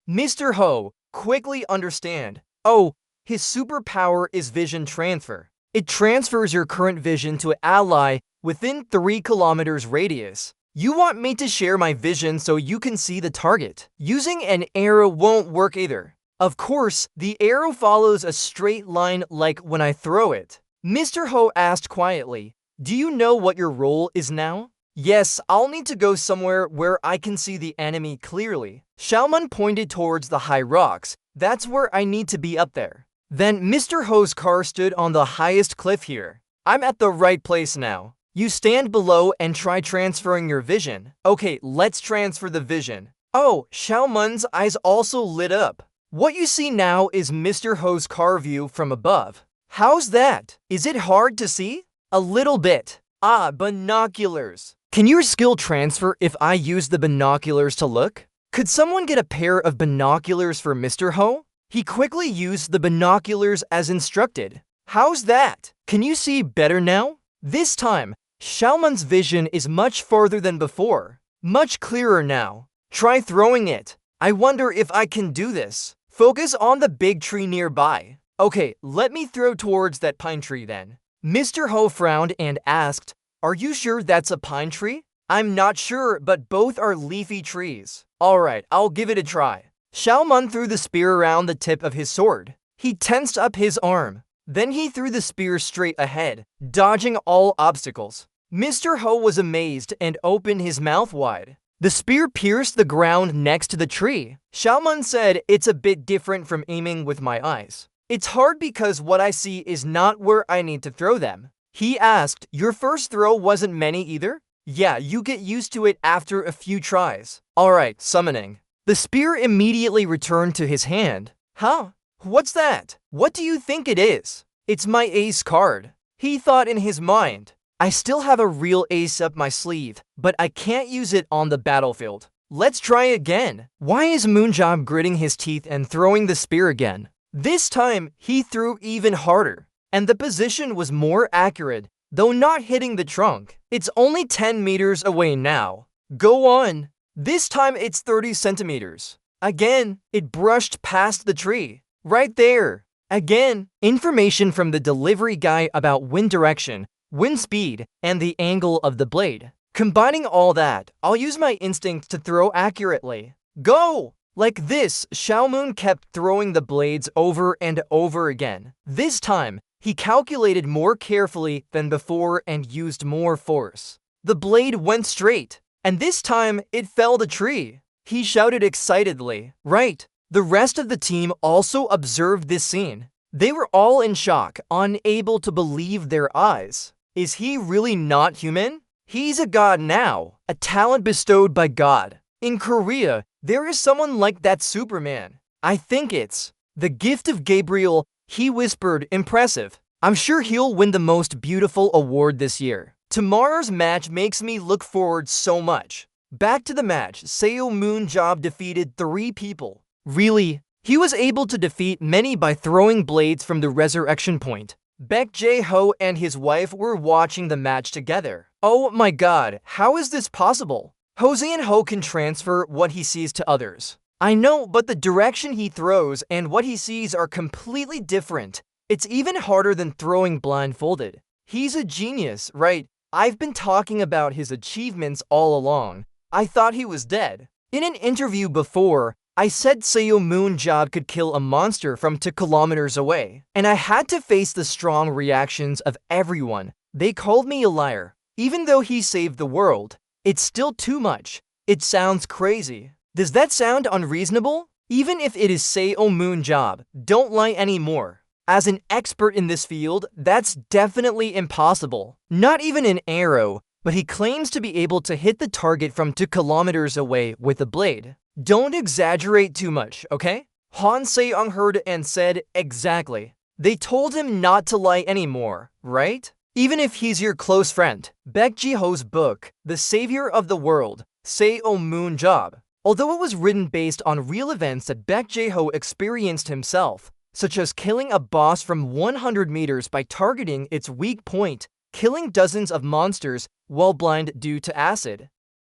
Mr. Ho, quickly understand. Oh, his superpower is vision transfer. It transfers your current vision to an ally within 3 kilometers radius. You want me to share my vision so you can see the target. Using an arrow won't work either. Of course, the arrow follows a straight line like when I throw it. Mr. Ho asked quietly, do you know what your role is now? Yes, I'll need to go somewhere where I can see the enemy clearly. Xiaoman pointed towards the high rocks. That's where I need to be up there. Then Mr. Ho's car stood on the highest cliff here. I'm at the right place now. You stand below and try transferring your vision. Okay, let's transfer the vision. Oh, Xiaoman's eyes also lit up. What you see now is Mr. Ho's car view from above. How's that? Is it hard to see? A little bit. Ah, binoculars. Can your skill transfer if I use the binoculars to look? Could someone get a pair of binoculars for Mr. Ho? He quickly used the binoculars as instructed. How's that? Can you see better now? This time, Xiaoman's vision is much farther than before. Much clearer now. Try throwing it. I wonder if I can do this. Focus on the big tree nearby. Okay, let me throw towards that pine tree then. Mr. Ho frowned and asked, are you sure that's a pine tree? I'm not sure, but both are leafy trees. Alright, I'll give it a try. Xiaoman threw the spear around the tip of his sword. He tensed up his arm. Then he threw the spear straight ahead, dodging all obstacles. Mr. Ho was amazed and opened his mouth wide. The spear pierced the ground next to the tree. Xiaoman said, it's a bit different from aiming with my eyes. It's hard because what I see is not where I need to throw them. He asked, your first throw wasn't many either? Yeah, you get used to it after a few tries. Alright, summoning. The spear immediately returned to his hand. Huh? What's that? What do you think it is? It's my ace card. He thought in his mind. I still have a real ace up my sleeve, but I can't use it on the battlefield. Let's try again. Why is Moonjob gritting his teeth and throwing the spear again? This time, he threw even harder, and the position was more accurate, though not hitting the trunk. It's only 10 meters away now. Go on. This time it's 30 centimeters. Again, it brushed past the tree. Right there. Again, information from the delivery guy about wind direction, wind speed, and the angle of the blade. Combining all that, I'll use my instinct to throw accurately. Go! Like this, Xiaomun kept throwing the blades over and over again. This time, he calculated more carefully than before and used more force. The blade went straight, and this time it felled a tree. He shouted excitedly. Right. The rest of the team also observed this scene. They were all in shock, unable to believe their eyes. Is he really not human? He's a god now, a talent bestowed by God. In Korea, there is someone like that Superman. I think it's the gift of Gabriel, he whispered, impressive. I'm sure he'll win the most beautiful award this year. Tomorrow's match makes me look forward so much. Back to the match, Seo Moon-job defeated 3 people. Really? He was able to defeat many by throwing blades from the resurrection point. Baek Jae-ho and his wife were watching the match together. Oh my god, how is this possible? Ho can transfer what he sees to others. I know, but the direction he throws and what he sees are completely different. It's even harder than throwing blindfolded. He's a genius, right? I've been talking about his achievements all along. I thought he was dead. In an interview before, I said Seo Moon-job could kill a monster from 2 kilometers away. And I had to face the strong reactions of everyone. They called me a liar. Even though he saved the world, it's still too much. It sounds crazy. Does that sound unreasonable? Even if it is Seo Moon-job, don't lie anymore. As an expert in this field, that's definitely impossible. Not even an arrow, but he claims to be able to hit the target from 2 kilometers away with a blade. Don't exaggerate too much, okay? Han Se-young heard and said, exactly. They told him not to lie anymore, right? Even if he's your close friend. Baek Ji-ho's book, The Savior of the World, Seo Moon-job. Although it was written based on real events that Baek Ji-ho experienced himself, such as killing a boss from 100 meters by targeting its weak point, killing dozens of monsters while blind due to acid,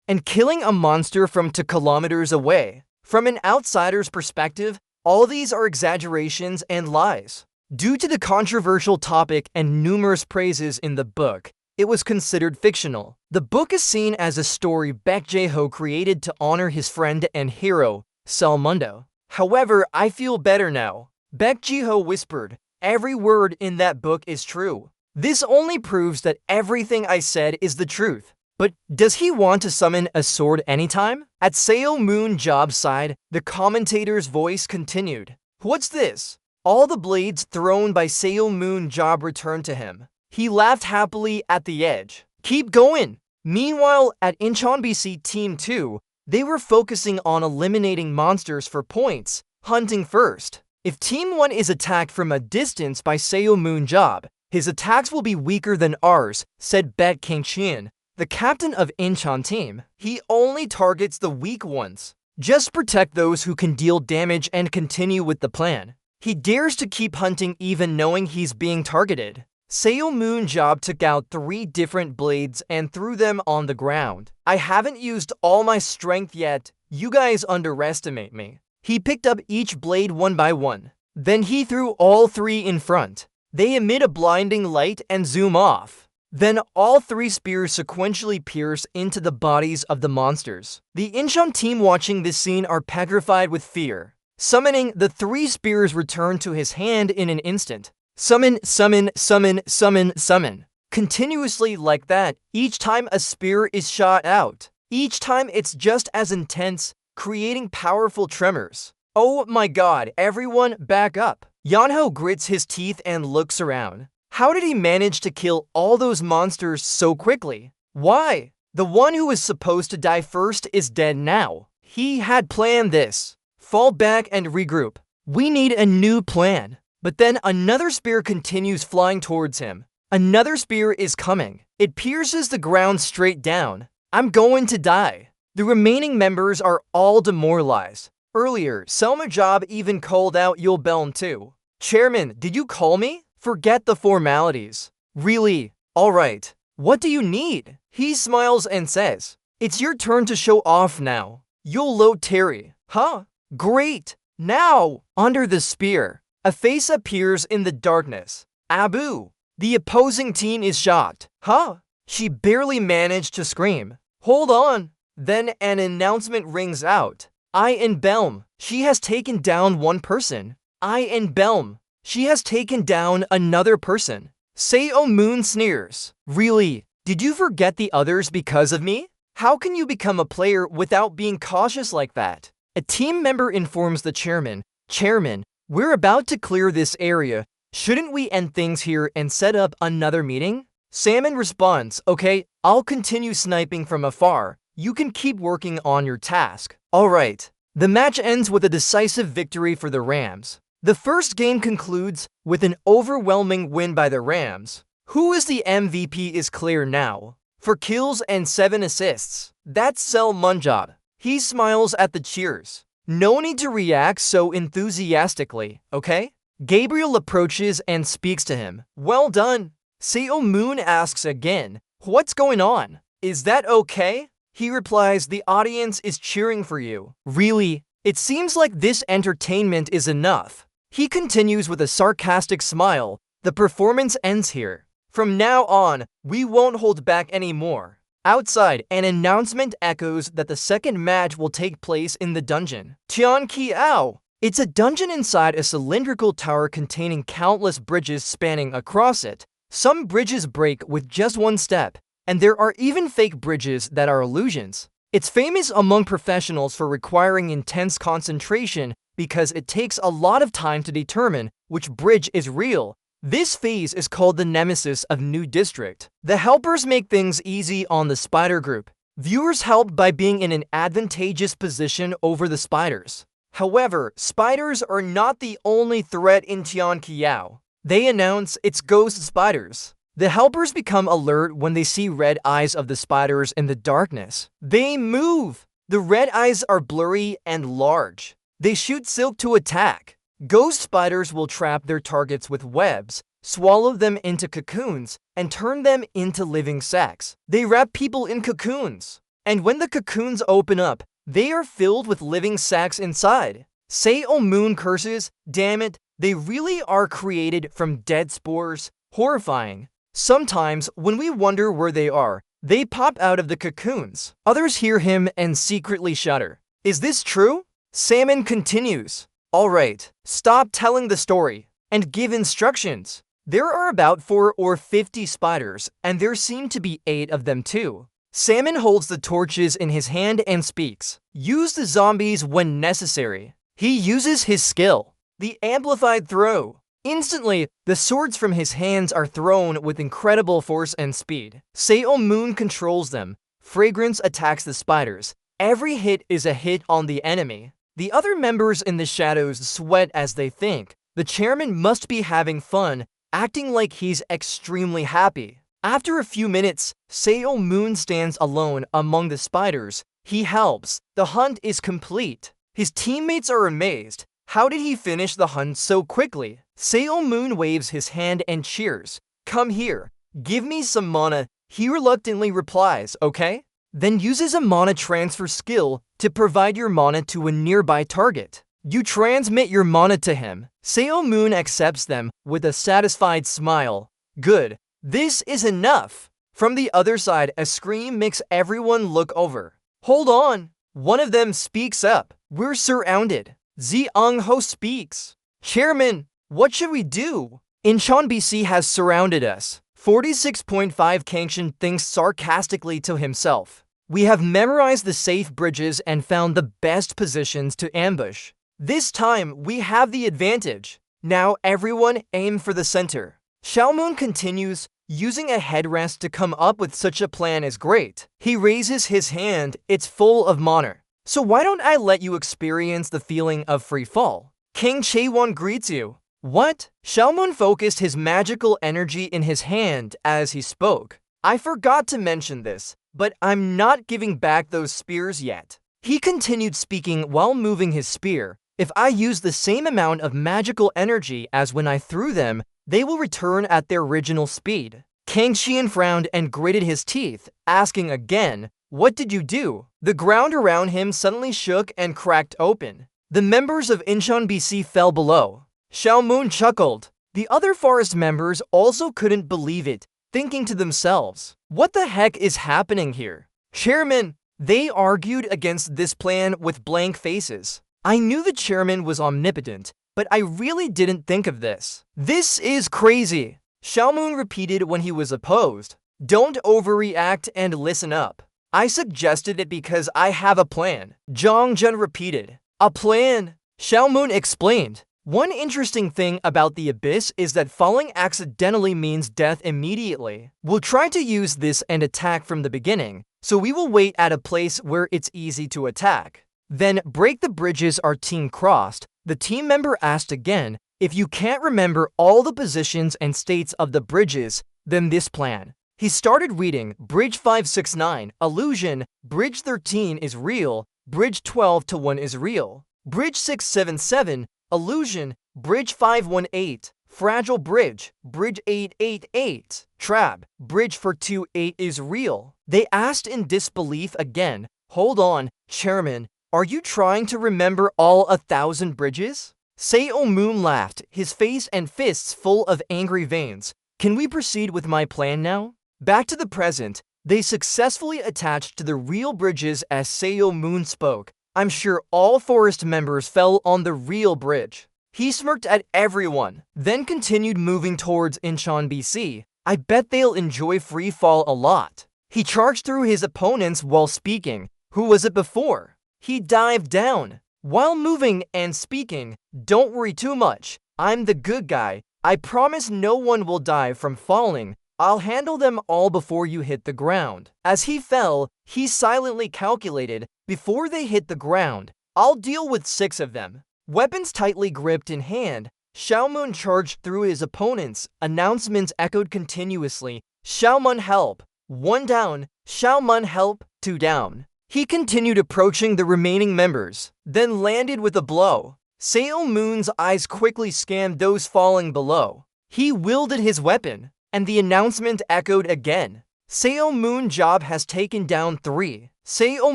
and killing a monster from 2 kilometers away. From an outsider's perspective, all these are exaggerations and lies. Due to the controversial topic and numerous praises in the book, it was considered fictional. The book is seen as a story Baek Jae-ho created to honor his friend and hero, Salmundo. However, I feel better now. Baek Ji-ho whispered, every word in that book is true. This only proves that everything I said is the truth. But does he want to summon a sword anytime? At Seo Moon-job's side, the commentator's voice continued. What's this? All the blades thrown by Seo Moon-job returned to him. He laughed happily at the edge. Keep going! Meanwhile, at Incheon BC Team 2, they were focusing on eliminating monsters for points, hunting first. If Team 1 is attacked from a distance by Seo Moon-job, his attacks will be weaker than ours, said Baek King-chien, the captain of Incheon team. He only targets the weak ones. Just protect those who can deal damage and continue with the plan. He dares to keep hunting even knowing he's being targeted. Seo Moon-job took out 3 different blades and threw them on the ground. I haven't used all my strength yet. You guys underestimate me. He picked up each blade one by one. Then he threw all 3 in front. They emit a blinding light and zoom off. Then all 3 spears sequentially pierce into the bodies of the monsters. The Incheon team watching this scene are petrified with fear. Summoning, the 3 spears return to his hand in an instant. Summon, summon, summon, summon, summon. Continuously like that, each time a spear is shot out. Each time it's just as intense, creating powerful tremors. Oh my god, everyone back up. Yeonho grits his teeth and looks around. How did he manage to kill all those monsters so quickly? Why? The one who was supposed to die first is dead now. He had planned this. Fall back and regroup. We need a new plan. But then another spear continues flying towards him. Another spear is coming. It pierces the ground straight down. I'm going to die. The remaining members are all demoralized. Earlier, Selma Job even called out Yul Belm too. Chairman, did you call me? Forget the formalities. Really? Alright. What do you need? He smiles and says, it's your turn to show off now. You'll load Terry. Huh? Great! Now! Under the spear, a face appears in the darkness. Abu! The opposing team is shocked. Huh? She barely managed to scream. Hold on! Then an announcement rings out. In Belm. She has taken down one person. In Belm. She has taken down another person. Seo Moon sneers. Really? Did you forget the others because of me? How can you become a player without being cautious like that? A team member informs the chairman, Chairman, we're about to clear this area. Shouldn't we end things here and set up another meeting? Salmon responds, okay, I'll continue sniping from afar. You can keep working on your task. Alright. The match ends with a decisive victory for the Rams. The first game concludes with an overwhelming win by the Rams. Who is the MVP is clear now. For kills and 7 assists, that's Sel Munjab. He smiles at the cheers. No need to react so enthusiastically, okay? Gabriel approaches and speaks to him. Well done. Seo Moon asks again, what's going on? Is that okay? He replies, the audience is cheering for you. Really? It seems like this entertainment is enough. He continues with a sarcastic smile. The performance ends here. From now on, we won't hold back anymore. Outside, an announcement echoes that the second match will take place in the dungeon. Tian Kiao. It's a dungeon inside a cylindrical tower containing countless bridges spanning across it. Some bridges break with just one step, and there are even fake bridges that are illusions. It's famous among professionals for requiring intense concentration because it takes a lot of time to determine which bridge is real. This phase is called the nemesis of New District. The helpers make things easy on the spider group. Viewers help by being in an advantageous position over the spiders. However, spiders are not the only threat in Tian Kiao. They announce it's ghost spiders. The helpers become alert when they see red eyes of the spiders in the darkness. They move! The red eyes are blurry and large. They shoot silk to attack. Ghost spiders will trap their targets with webs, swallow them into cocoons, and turn them into living sacs. They wrap people in cocoons. And when the cocoons open up, they are filled with living sacs inside. Seo Moon curses, damn it, they really are created from dead spores. Horrifying. Sometimes, when we wonder where they are, they pop out of the cocoons. Others hear him and secretly shudder. Is this true? Salmon continues. Alright, stop telling the story and give instructions. There are about 4 or 50 spiders, and there seem to be 8 of them too. Salmon holds the torches in his hand and speaks. Use the zombies when necessary. He uses his skill, the amplified throw. Instantly, the swords from his hands are thrown with incredible force and speed. Seo Moon controls them. Fragrance attacks the spiders. Every hit is a hit on the enemy. The other members in the shadows sweat as they think. The chairman must be having fun, acting like he's extremely happy. After a few minutes, Seo Moon stands alone among the spiders. He helps. The hunt is complete. His teammates are amazed. How did he finish the hunt so quickly? Seo Moon waves his hand and cheers. Come here. Give me some mana. He reluctantly replies, okay? Then uses a mana transfer skill to provide your mana to a nearby target. You transmit your mana to him. Seo Moon accepts them with a satisfied smile. Good. This is enough. From the other side, a scream makes everyone look over. Hold on. One of them speaks up. We're surrounded. Ziang Ho speaks. Chairman, what should we do? Incheon BC has surrounded us. 46.5 Kangshin thinks sarcastically to himself. We have memorized the safe bridges and found the best positions to ambush. This time, we have the advantage. Now everyone aim for the center. Xiaomoon continues, using a headrest to come up with such a plan is great. He raises his hand, it's full of mana. So why don't I let you experience the feeling of free fall? King Chaewon greets you. What? Xiaomoon focused his magical energy in his hand as he spoke. I forgot to mention this, but I'm not giving back those spears yet. He continued speaking while moving his spear. If I use the same amount of magical energy as when I threw them, they will return at their original speed. Kang Xian frowned and gritted his teeth, asking again, what did you do? The ground around him suddenly shook and cracked open. The members of Incheon BC fell below. Xiaomoon chuckled. The other forest members also couldn't believe it, thinking to themselves, what the heck is happening here? Chairman, they argued against this plan with blank faces. I knew the chairman was omnipotent, but I really didn't think of this. This is crazy. Xiaomoon repeated when he was opposed. Don't overreact and listen up. I suggested it because I have a plan. Zhang Jun repeated. A plan? Xiaomoon explained. One interesting thing about the Abyss is that falling accidentally means death immediately. We'll try to use this and attack from the beginning, so we will wait at a place where it's easy to attack. Then break the bridges our team crossed. The team member asked again, if you can't remember all the positions and states of the bridges, then this plan. He started reading Bridge 569, Illusion, Bridge 13 is real, Bridge 12 to 1 is real, Bridge 677, Illusion, Bridge 518, Fragile Bridge, Bridge 888, Trap, Bridge 428 is real. They asked in disbelief again, hold on, Chairman, are you trying to remember all 1,000 bridges? Seo Moon laughed, his face and fists full of angry veins. Can we proceed with my plan now? Back to the present, they successfully attached to the real bridges as Seo Moon spoke. I'm sure all forest members fell on the real bridge. He smirked at everyone, then continued moving towards Incheon BC. I bet they'll enjoy free fall a lot. He charged through his opponents while speaking. Who was it before? He dived down. While moving and speaking, don't worry too much. I'm the good guy. I promise no one will die from falling. I'll handle them all before you hit the ground. As he fell, he silently calculated, before they hit the ground, I'll deal with 6 of them. Weapons tightly gripped in hand, Xiaomun charged through his opponents. Announcements echoed continuously. Xiaomun help. 1 down. Xiaomun help. 2 down. He continued approaching the remaining members, then landed with a blow. Seo Moon's eyes quickly scanned those falling below. He wielded his weapon, and the announcement echoed again. Seo Moon job has taken down 3. Seo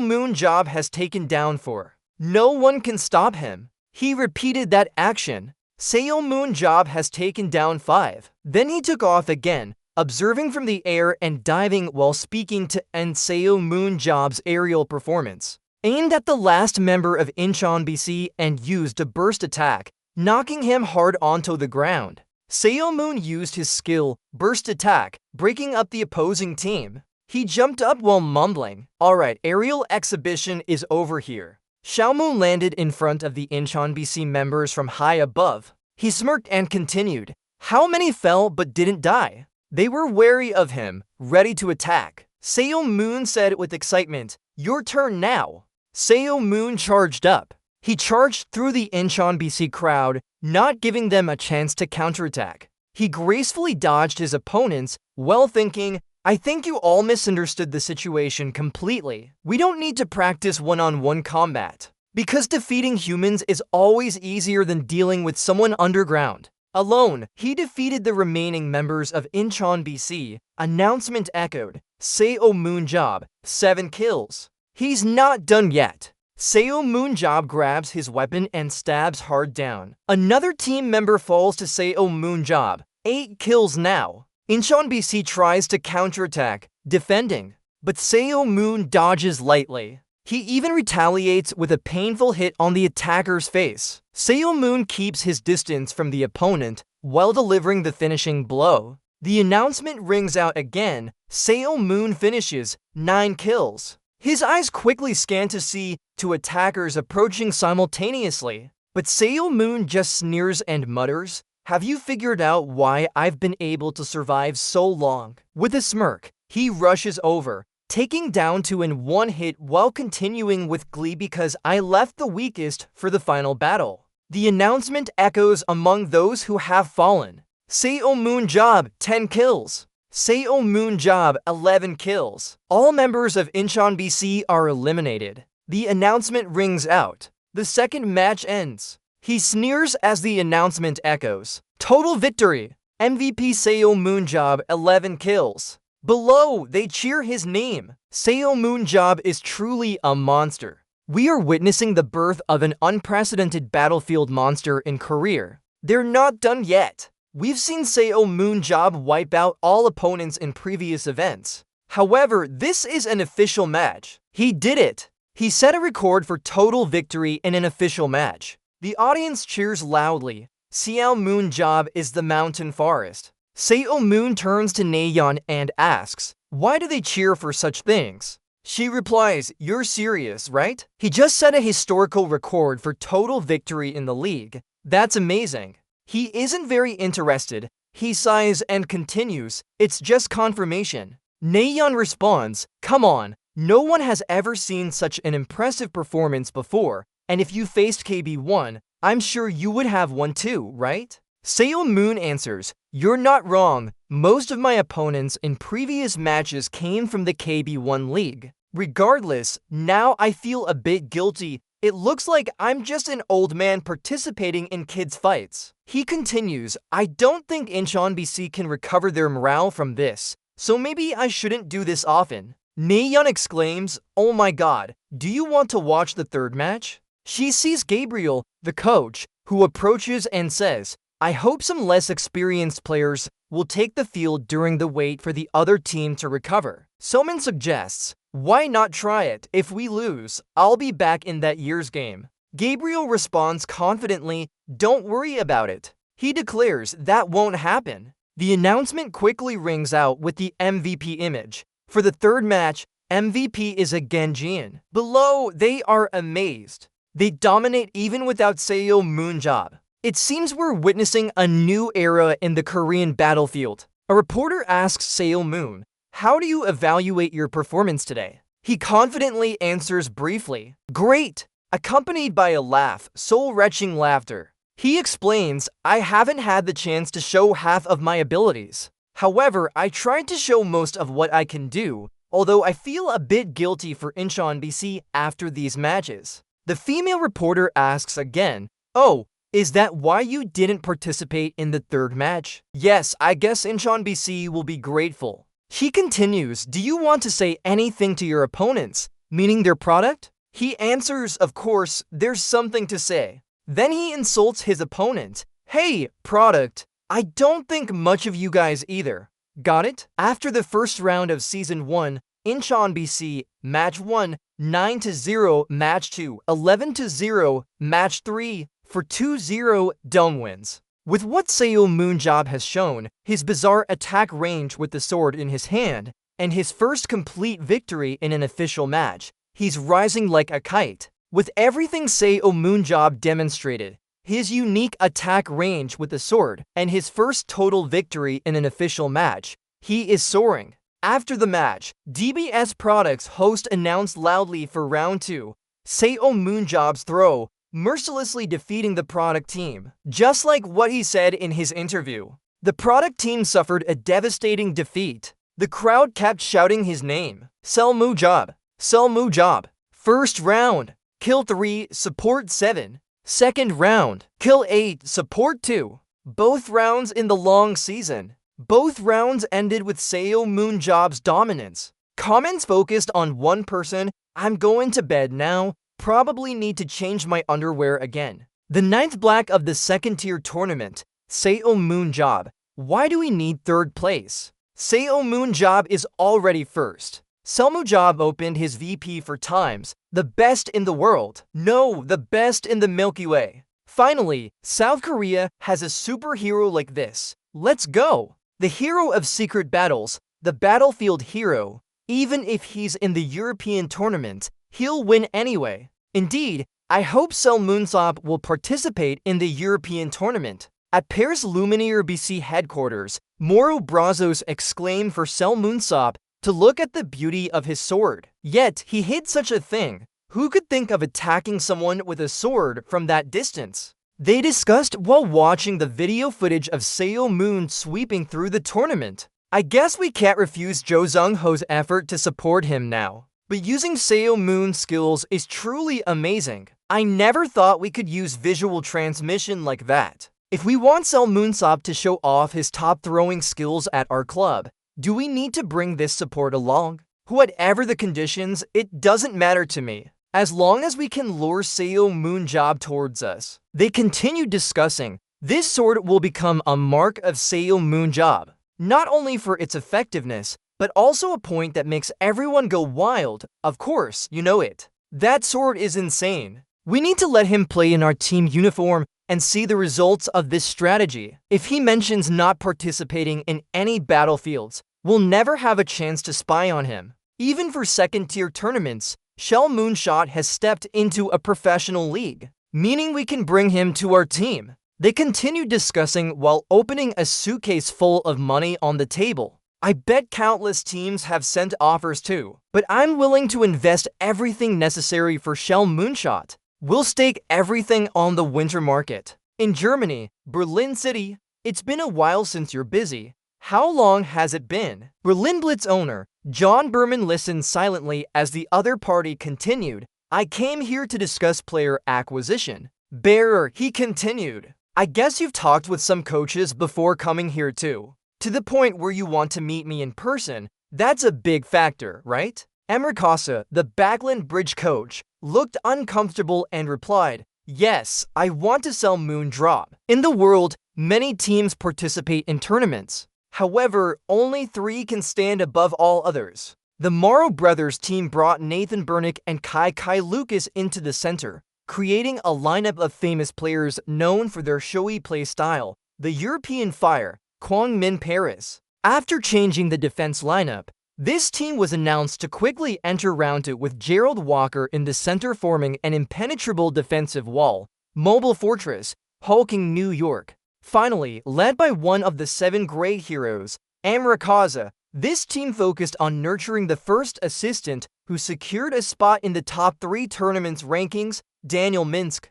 Moon job has taken down 4. No one can stop him. He repeated that action. Seo Moon job has taken down 5. Then he took off again, observing from the air and diving while speaking to end Seo Moon job's aerial performance. Aimed at the last member of Incheon BC and used a burst attack, knocking him hard onto the ground. Seo Moon used his skill, burst attack, breaking up the opposing team. He jumped up while mumbling, alright, aerial exhibition is over here. Xiaomun landed in front of the Incheon BC members from high above. He smirked and continued, how many fell but didn't die? They were wary of him, ready to attack. Seo Moon said with excitement, your turn now. Seo Moon charged up. He charged through the Incheon BC crowd, not giving them a chance to counterattack. He gracefully dodged his opponents, well thinking, I think you all misunderstood the situation completely. We don't need to practice one-on-one combat, because defeating humans is always easier than dealing with someone underground. Alone, he defeated the remaining members of Incheon BC. Announcement echoed. Seo Moon job, 7 kills. He's not done yet. Seo Moon job grabs his weapon and stabs hard down. Another team member falls to Seo Moon job, 8 kills now. Incheon BC tries to counterattack, defending, but Seo Moon dodges lightly. He even retaliates with a painful hit on the attacker's face. Seo Moon keeps his distance from the opponent while delivering the finishing blow. The announcement rings out again. Seo Moon finishes, 9 kills. His eyes quickly scan to see 2 attackers approaching simultaneously. But Seo Moon just sneers and mutters, have you figured out why I've been able to survive so long? With a smirk, he rushes over, taking down 2 in 1 hit while continuing with glee because I left the weakest for the final battle. The announcement echoes among those who have fallen. Seo Moon job, 10 kills. Seo Moon job, 11 kills. All members of Incheon BC are eliminated. The announcement rings out. The second match ends. He sneers as the announcement echoes. Total victory. MVP Seo Moon job, 11 kills. Below, they cheer his name. Seo Moon job is truly a monster. We are witnessing the birth of an unprecedented battlefield monster in Korea. They're not done yet. We've seen Seo Moon job wipe out all opponents in previous events. However, this is an official match. He did it. He set a record for total victory in an official match. The audience cheers loudly. Seo Moon job is the mountain forest. Seo Moon turns to Nayeon and asks, why do they cheer for such things? She replies, you're serious, right? He just set a historical record for total victory in the league. That's amazing. He isn't very interested. He sighs and continues, it's just confirmation. Nayeon responds, come on, no one has ever seen such an impressive performance before, and if you faced KB1, I'm sure you would have one too, right? Seo-moon answers, you're not wrong, most of my opponents in previous matches came from the KB1 league. Regardless, now I feel a bit guilty. It looks like I'm just an old man participating in kids' fights. He continues, I don't think Incheon BC can recover their morale from this, so maybe I shouldn't do this often. Nayeon exclaims, oh my god, do you want to watch the third match? She sees Gabriel, the coach, who approaches and says, I hope some less experienced players will take the field during the wait for the other team to recover. Somin suggests, why not try it? If we lose, I'll be back in that year's game. Gabriel responds confidently, don't worry about it. He declares that won't happen. The announcement quickly rings out with the MVP image. For the third match, MVP is again Jin. Below, they are amazed. They dominate even without Seo-moon job. It seems we're witnessing a new era in the Korean battlefield. A reporter asks Seo-moon, how do you evaluate your performance today? He confidently answers briefly, great, accompanied by a laugh, soul-wrenching laughter. He explains, I haven't had the chance to show half of my abilities. However, I tried to show most of what I can do, although I feel a bit guilty for Incheon BC after these matches. The female reporter asks again, oh, is that why you didn't participate in the third match? Yes, I guess Incheon BC will be grateful. She continues, do you want to say anything to your opponents, meaning their product? He answers, of course, there's something to say. Then he insults his opponent. Hey, product, I don't think much of you guys either. Got it? After the first round of Season 1, Incheon BC, Match 1, 9-0, Match 2, 11-0, Match 3, for 2-0 dome wins. With what Seo-moon job has shown, his bizarre attack range with the sword in his hand, and his first complete victory in an official match, he's rising like a kite. With everything Seo-moon job demonstrated, his unique attack range with the sword, and his first total victory in an official match, he is soaring. After the match, DBS Products host announced loudly for round 2, Seo-moon job's throw, mercilessly defeating the product team. Just like what he said in his interview, the product team suffered a devastating defeat. The crowd kept shouting his name. Seo-moon job. Seo-moon job. First round, kill 3, support 7. Second round, kill 8, support 2. Both rounds in the long season. Both rounds ended with Seo-moon job's dominance. Comments focused on one person, I'm going to bed now, probably need to change my underwear again. The 9th black of the second tier tournament, Seo-moon job. Why do we need third place? Seo-moon job is already first. Seo-moon job opened his VP for times, the best in the world. No, the best in the Milky Way. Finally, South Korea has a superhero like this. Let's go! The hero of secret battles, the battlefield hero. Even if he's in the European tournament, he'll win anyway. Indeed, I hope Seo-moon Sop will participate in the European tournament. At Paris Luminaire BC headquarters, Moro Brazos exclaimed for Seo-moon Sop to look at the beauty of his sword. Yet, he hid such a thing. Who could think of attacking someone with a sword from that distance? They discussed while watching the video footage of Seo-moon sweeping through the tournament. I guess we can't refuse Jo Jung-ho's effort to support him now. But using Seo-moon's skills is truly amazing. I never thought we could use visual transmission like that. If we want Seo-moon Sop to show off his top throwing skills at our club, do we need to bring this support along? Whatever the conditions, it doesn't matter to me, as long as we can lure Seo-moon job towards us. They continued discussing, this sword will become a mark of Seo-moon job, not only for its effectiveness, but also a point that makes everyone go wild. Of course, you know it. That sword is insane. We need to let him play in our team uniform and see the results of this strategy. If he mentions not participating in any battlefields, we'll never have a chance to spy on him. Even for second-tier tournaments, Shell Moonshot has stepped into a professional league. meaning we can bring him to our team. They continued discussing while opening a suitcase full of money on the table. I bet countless teams have sent offers too, but I'm willing to invest everything necessary for Shell Moonshot. We'll stake everything on the winter market. In Germany, Berlin City, it's been a while since you're busy. How long has it been? Berlin Blitz owner John Berman listened silently as the other party continued. I came here to discuss player acquisition. Bearer, he continued. I guess you've talked with some coaches before coming here too. To the point where you want to meet me in person, that's a big factor, right? Emre Casa, the Backland Bridge coach, looked uncomfortable and replied, yes, I want to sell Moondrop. In the world, many teams participate in tournaments. However, only 3 can stand above all others. The Morrow brothers team brought Nathan Bernick and Kai Lucas into the center, creating a lineup of famous players known for their showy play style. The European Fire, Kwang Min Paris. After changing the defense lineup, this team was announced to quickly enter round 2 with Gerald Walker in the center forming an impenetrable defensive wall, mobile fortress, hulking New York. Finally, led by one of the 7 great heroes, Emre Casa, this team focused on nurturing the first assistant who secured a spot in the top 3 tournaments rankings, Daniel Minsk,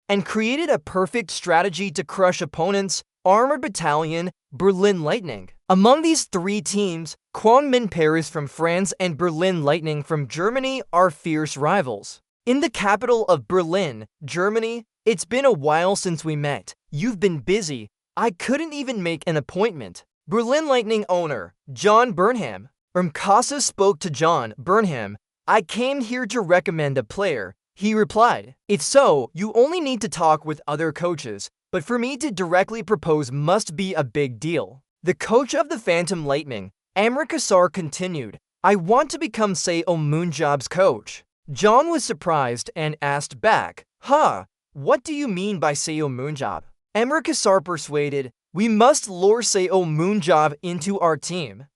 and created a perfect strategy to crush opponents, Armored Battalion, Berlin Lightning. Among these 3 teams, Kwang Min Paris from France and Berlin Lightning from Germany are fierce rivals. In the capital of Berlin, Germany, it's been a while since we met. You've been busy. I couldn't even make an appointment. Berlin Lightning owner, John Burnham. Casa spoke to John Burnham. I came here to recommend a player. He replied, it's so, you only need to talk with other coaches, but for me to directly propose must be a big deal. The coach of the Phantom Lightning, Emre Kassar, continued, I want to become Seo Moonjob's coach. John was surprised and asked back, what do you mean by Seo Moonjob? Emre Kassar persuaded, we must lure Seo Moonjob into our team.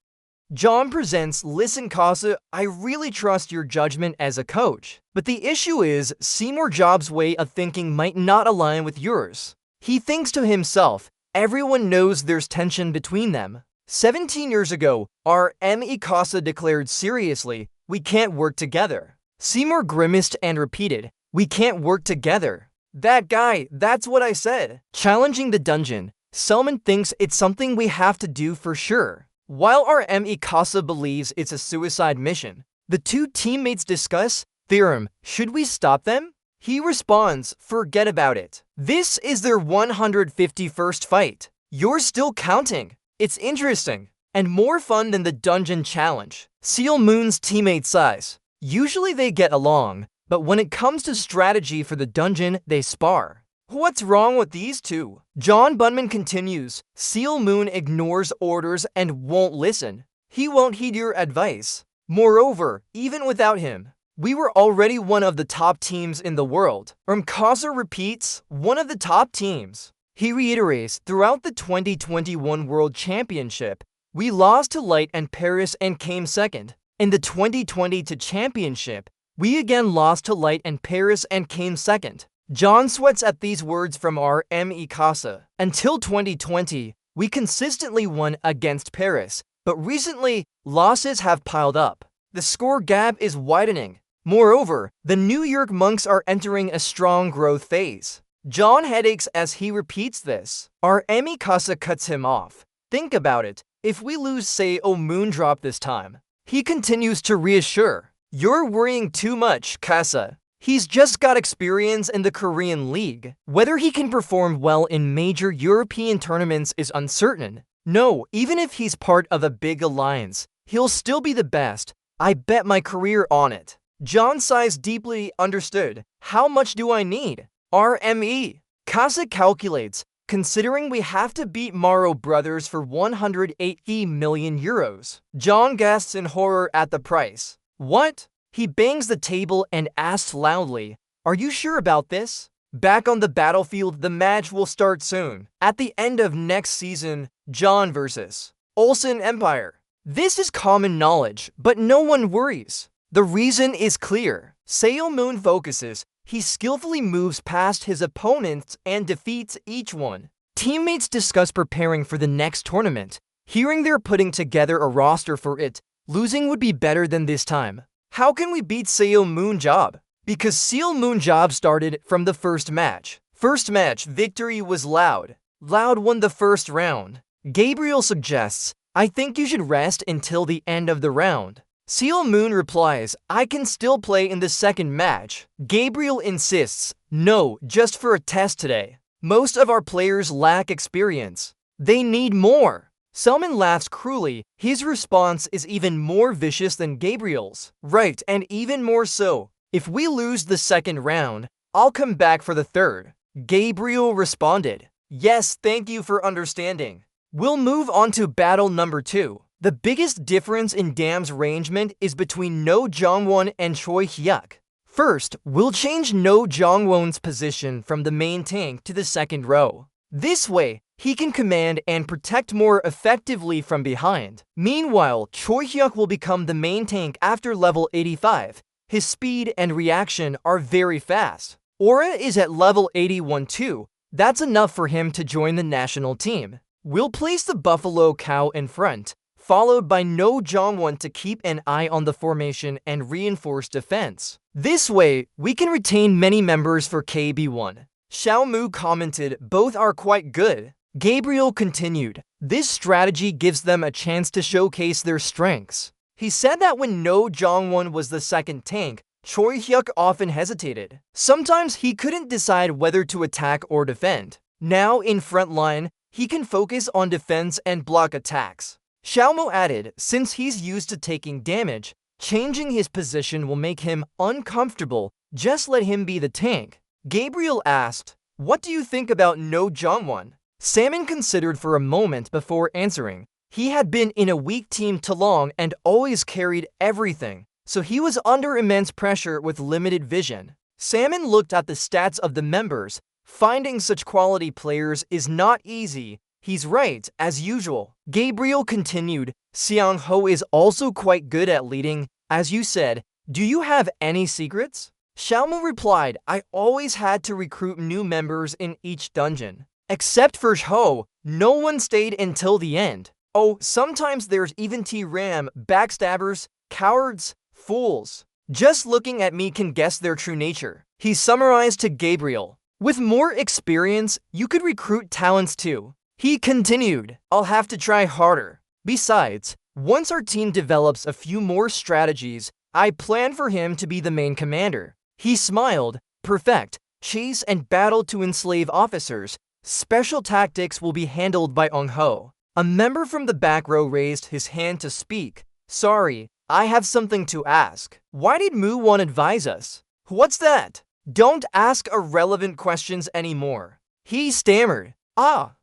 John presents, listen Casa, I really trust your judgment as a coach, but the issue is Seymour Job's way of thinking might not align with yours. He thinks to himself, everyone knows there's tension between them. 17 years ago, RME Casa declared seriously, we can't work together. Seymour grimaced and repeated, we can't work together. That guy, that's what I said. Challenging the dungeon, Selman thinks it's something we have to do for sure. While RME Casa believes it's a suicide mission, the 2 teammates discuss, theorem, should we stop them? He responds, forget about it. This is their 151st fight. You're still counting. It's interesting and more fun than the dungeon challenge. Seal Moon's teammate size. Usually they get along, but when it comes to strategy for the dungeon, they spar. What's wrong with these 2? John Bunman continues, Seal Moon ignores orders and won't listen. He won't heed your advice. Moreover, even without him, we were already one of the top teams in the world. Casa repeats, one of the top teams. He reiterates, throughout the 2021 World Championship, we lost to Light and Paris and came second. In the 2022 Championship, we again lost to Light and Paris and came second. John sweats at these words from RME Casa. Until 2020, we consistently won against Paris, but recently, losses have piled up. The score gap is widening. Moreover, the New York Monks are entering a strong growth phase. John headaches as he repeats this. RME Casa cuts him off. Think about it. If we lose Seo Moondrop this time, he continues to reassure. You're worrying too much, Casa. He's just got experience in the Korean League. Whether he can perform well in major European tournaments is uncertain. No, even if he's part of a big alliance, he'll still be the best. I bet my career on it. John sighs deeply. Understood. How much do I need? RME. Casa calculates, considering we have to beat Morrow Brothers for 180 million euros. John gasps in horror at the price. What? He bangs the table and asks loudly, are you sure about this? Back on the battlefield, the match will start soon. At the end of next season, John versus Olsen Empire. This is common knowledge, but no one worries. The reason is clear. Seo Moon focuses. He skillfully moves past his opponents and defeats each one. Teammates discuss preparing for the next tournament. Hearing they're putting together a roster for it, losing would be better than this time. How can we beat Seo Moonjob? Because Seo Moonjob started from the first match. First match, victory was Loud. Loud won the first round. Gabriel suggests, I think you should rest until the end of the round. Seo Moon replies, I can still play in the second match. Gabriel insists, no, just for a test today. Most of our players lack experience. They need more. Selman laughs cruelly. His response is even more vicious than Gabriel's. Right, and even more so. If we lose the second round, I'll come back for the third. Gabriel responded, yes, thank you for understanding. We'll move on to battle number 2. The biggest difference in Dam's arrangement is between No Jongwon and Choi Hyuk. First, we'll change No Jongwon's position from the main tank to the second row. This way, he can command and protect more effectively from behind. Meanwhile, Choi Hyuk will become the main tank after level 85. His speed and reaction are very fast. Aura is at level 81 too. That's enough for him to join the national team. We'll place the Buffalo Cow in front, followed by No Jongwon to keep an eye on the formation and reinforce defense. This way, we can retain many members for KB1. Xiaomu commented, both are quite good. Gabriel continued, this strategy gives them a chance to showcase their strengths. He said that when No Jongwon was the second tank, Choi Hyuk often hesitated. Sometimes he couldn't decide whether to attack or defend. Now, in front line, he can focus on defense and block attacks. Xiaomu added, since he's used to taking damage, changing his position will make him uncomfortable. Just let him be the tank. Gabriel asked, what do you think about No Jongwon? Salmon considered for a moment before answering. He had been in a weak team too long and always carried everything, so he was under immense pressure with limited vision. Salmon looked at the stats of the members. Finding such quality players is not easy. He's right, as usual. Gabriel continued, Xiang Ho is also quite good at leading, as you said. Do you have any secrets? Xiaomu replied, I always had to recruit new members in each dungeon. Except for Ho, no one stayed until the end. Oh, sometimes there's even T-Ram, backstabbers, cowards, fools. Just looking at me can guess their true nature. He summarized to Gabriel. With more experience, you could recruit talents too. He continued, I'll have to try harder. Besides, once our team develops a few more strategies, I plan for him to be the main commander. He smiled, perfect, chase and battle to enslave officers. Special tactics will be handled by Ong Ho. A member from the back row raised his hand to speak. Sorry, I have something to ask. Why did Mu-won advise us? What's that? Don't ask irrelevant questions anymore. He stammered.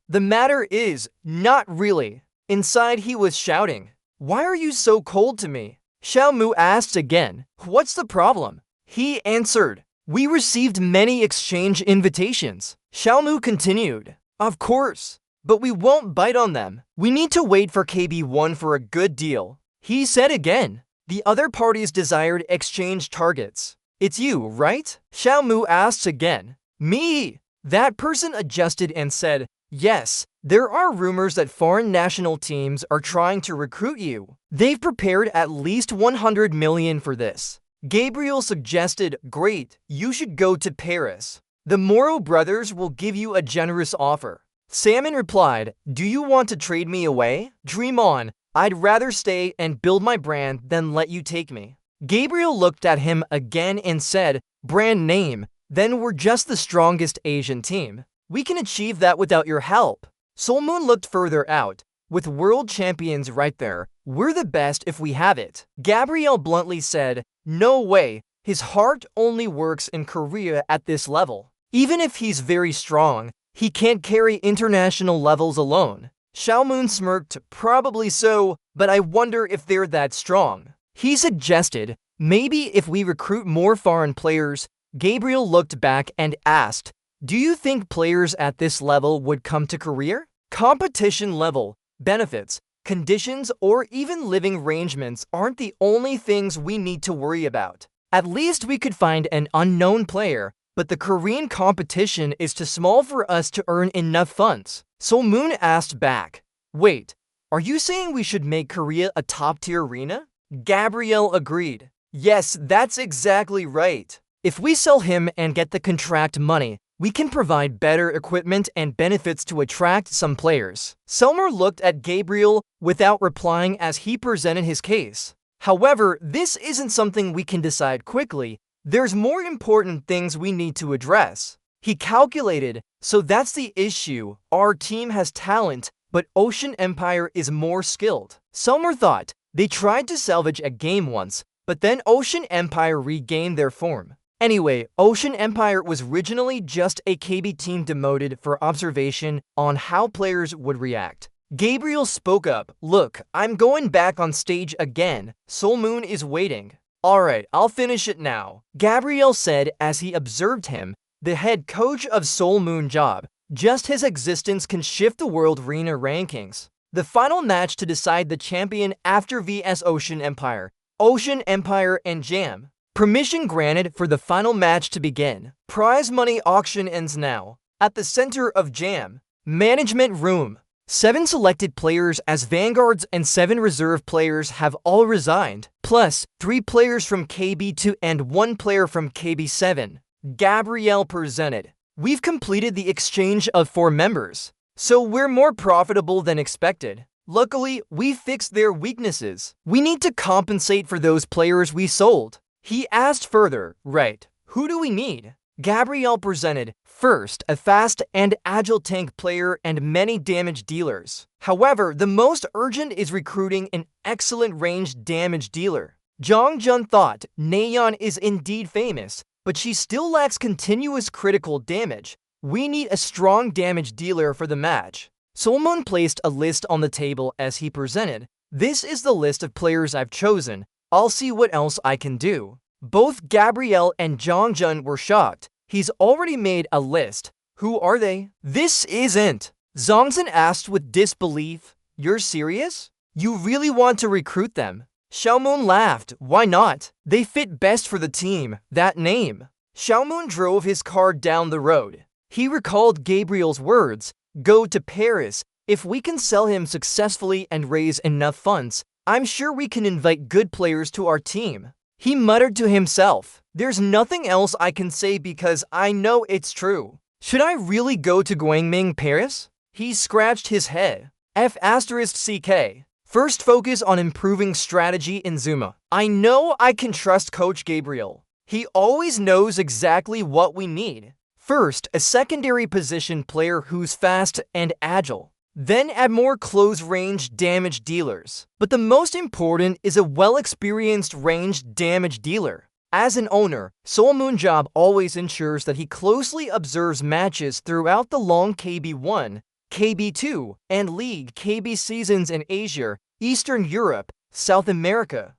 The matter is, not really. Inside he was shouting. Why are you so cold to me? Xiaomu asked again. What's the problem? He answered. We received many exchange invitations. Xiaomu continued. Of course, but we won't bite on them. We need to wait for KB1 for a good deal. He said again. The other parties desired exchange targets. It's you, right? Xiaomu asked again. Me! That person adjusted and said, yes, there are rumors that foreign national teams are trying to recruit you. They've prepared at least 100 million for this. Gabriel suggested, great, you should go to Paris. The Moro brothers will give you a generous offer. Salmon replied, do you want to trade me away? Dream on, I'd rather stay and build my brand than let you take me. Gabriel looked at him again and said, brand name, then we're just the strongest Asian team. We can achieve that without your help. Solmoon looked further out. With world champions right there, we're the best if we have it. Gabriel bluntly said, no way, his heart only works in Korea at this level. Even if he's very strong, he can't carry international levels alone. Xiaomoon smirked, probably so, but I wonder if they're that strong. He suggested, maybe if we recruit more foreign players. Gabriel looked back and asked, do you think players at this level would come to Korea? Competition level, benefits, conditions, or even living arrangements aren't the only things we need to worry about. At least we could find an unknown player but the Korean competition is too small for us to earn enough funds. Solmoon asked back, "Wait, are you saying we should make Korea a top-tier arena?" Gabrielle agreed. "Yes, that's exactly right. If we sell him and get the contract money, we can provide better equipment and benefits to attract some players." Selmer looked at Gabriel without replying as he presented his case. "However, this isn't something we can decide quickly. There's more important things we need to address." He calculated, "So that's the issue. Our team has talent, but Ocean Empire is more skilled." Selmer thought, they tried to salvage a game once, but then Ocean Empire regained their form. Anyway, Ocean Empire was originally just a KB team demoted for observation on how players would react. Gabriel spoke up, "Look, I'm going back on stage again. Solmoon is waiting." "Alright, I'll finish it now," Gabriel said as he observed him, the head coach of Solmoon job. Just his existence can shift the world arena rankings. The final match to decide the champion after vs Ocean Empire and Jam. Permission granted for the final match to begin. Prize money auction ends now. At the center of Jam. Management room. 7 selected players as vanguards and 7 reserve players have all resigned, plus 3 players from KB2 and 1 player from KB7. Gabrielle presented. "We've completed the exchange of 4 members, so we're more profitable than expected. Luckily, we fixed their weaknesses. We need to compensate for those players we sold." He asked further, "Right, who do we need?" Gabrielle presented. "First, a fast and agile tank player and many damage dealers. However, the most urgent is recruiting an excellent ranged damage dealer." Jongjun thought Nayeon is indeed famous, but she still lacks continuous critical damage. "We need a strong damage dealer for the match." Solmoon placed a list on the table as he presented. "This is the list of players I've chosen. I'll see what else I can do." Both Gabrielle and Jongjun were shocked. He's already made a list. Who are they? "This isn't." Zongzhen asked with disbelief. "You're serious? You really want to recruit them?" Xiaomoon laughed. "Why not? They fit best for the team. That name." Xiaomoon drove his car down the road. He recalled Gabriel's words, "Go to Paris. If we can sell him successfully and raise enough funds, I'm sure we can invite good players to our team." He muttered to himself, "There's nothing else I can say because I know it's true. Should I really go to Guangming, Paris?" He scratched his head. F***CK. First focus on improving strategy in Zuma. I know I can trust Coach Gabriel. He always knows exactly what we need. First, a secondary position player who's fast and agile. Then add more close-range damage dealers. But the most important is a well-experienced ranged damage dealer. As an owner, Solmoon Job always ensures that he closely observes matches throughout the long KB1, KB2, and League KB seasons in Asia, Eastern Europe, South America,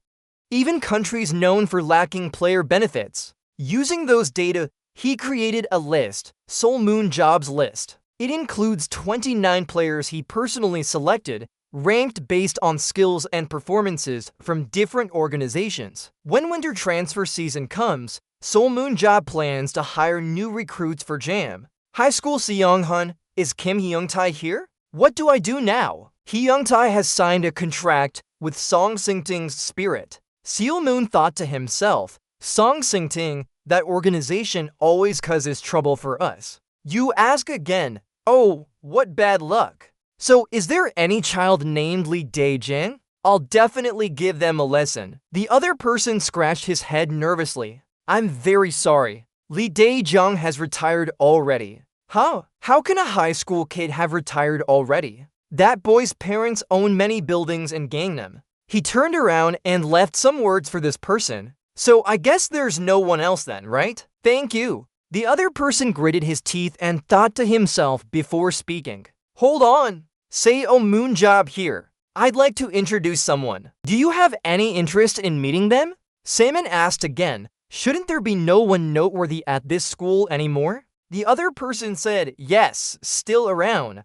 even countries known for lacking player benefits. Using those data, he created a list, Solmoon Job's list. It includes 29 players he personally selected, ranked based on skills and performances from different organizations. When winter transfer season comes, Solmoon Job plans to hire new recruits for Jam. High School Seonghun, is Kim Hyungtae here? What do I do now? Hyungtae has signed a contract with Song Singting's Spirit. Seolmoon thought to himself, Song Singting, that organization always causes trouble for us. You ask again. Oh, what bad luck. So, is there any child named Lee Dae-jang? I'll definitely give them a lesson. The other person scratched his head nervously. I'm very sorry. Lee Dae-jang has retired already. How can a high school kid have retired already? That boy's parents own many buildings in Gangnam. He turned around and left some words for this person. So I guess there's no one else then, right? Thank you. The other person gritted his teeth and thought to himself before speaking. Hold on. Say Moon Job here. I'd like to introduce someone. Do you have any interest in meeting them? Salmon asked again. Shouldn't there be no one noteworthy at this school anymore? The other person said, yes, still around.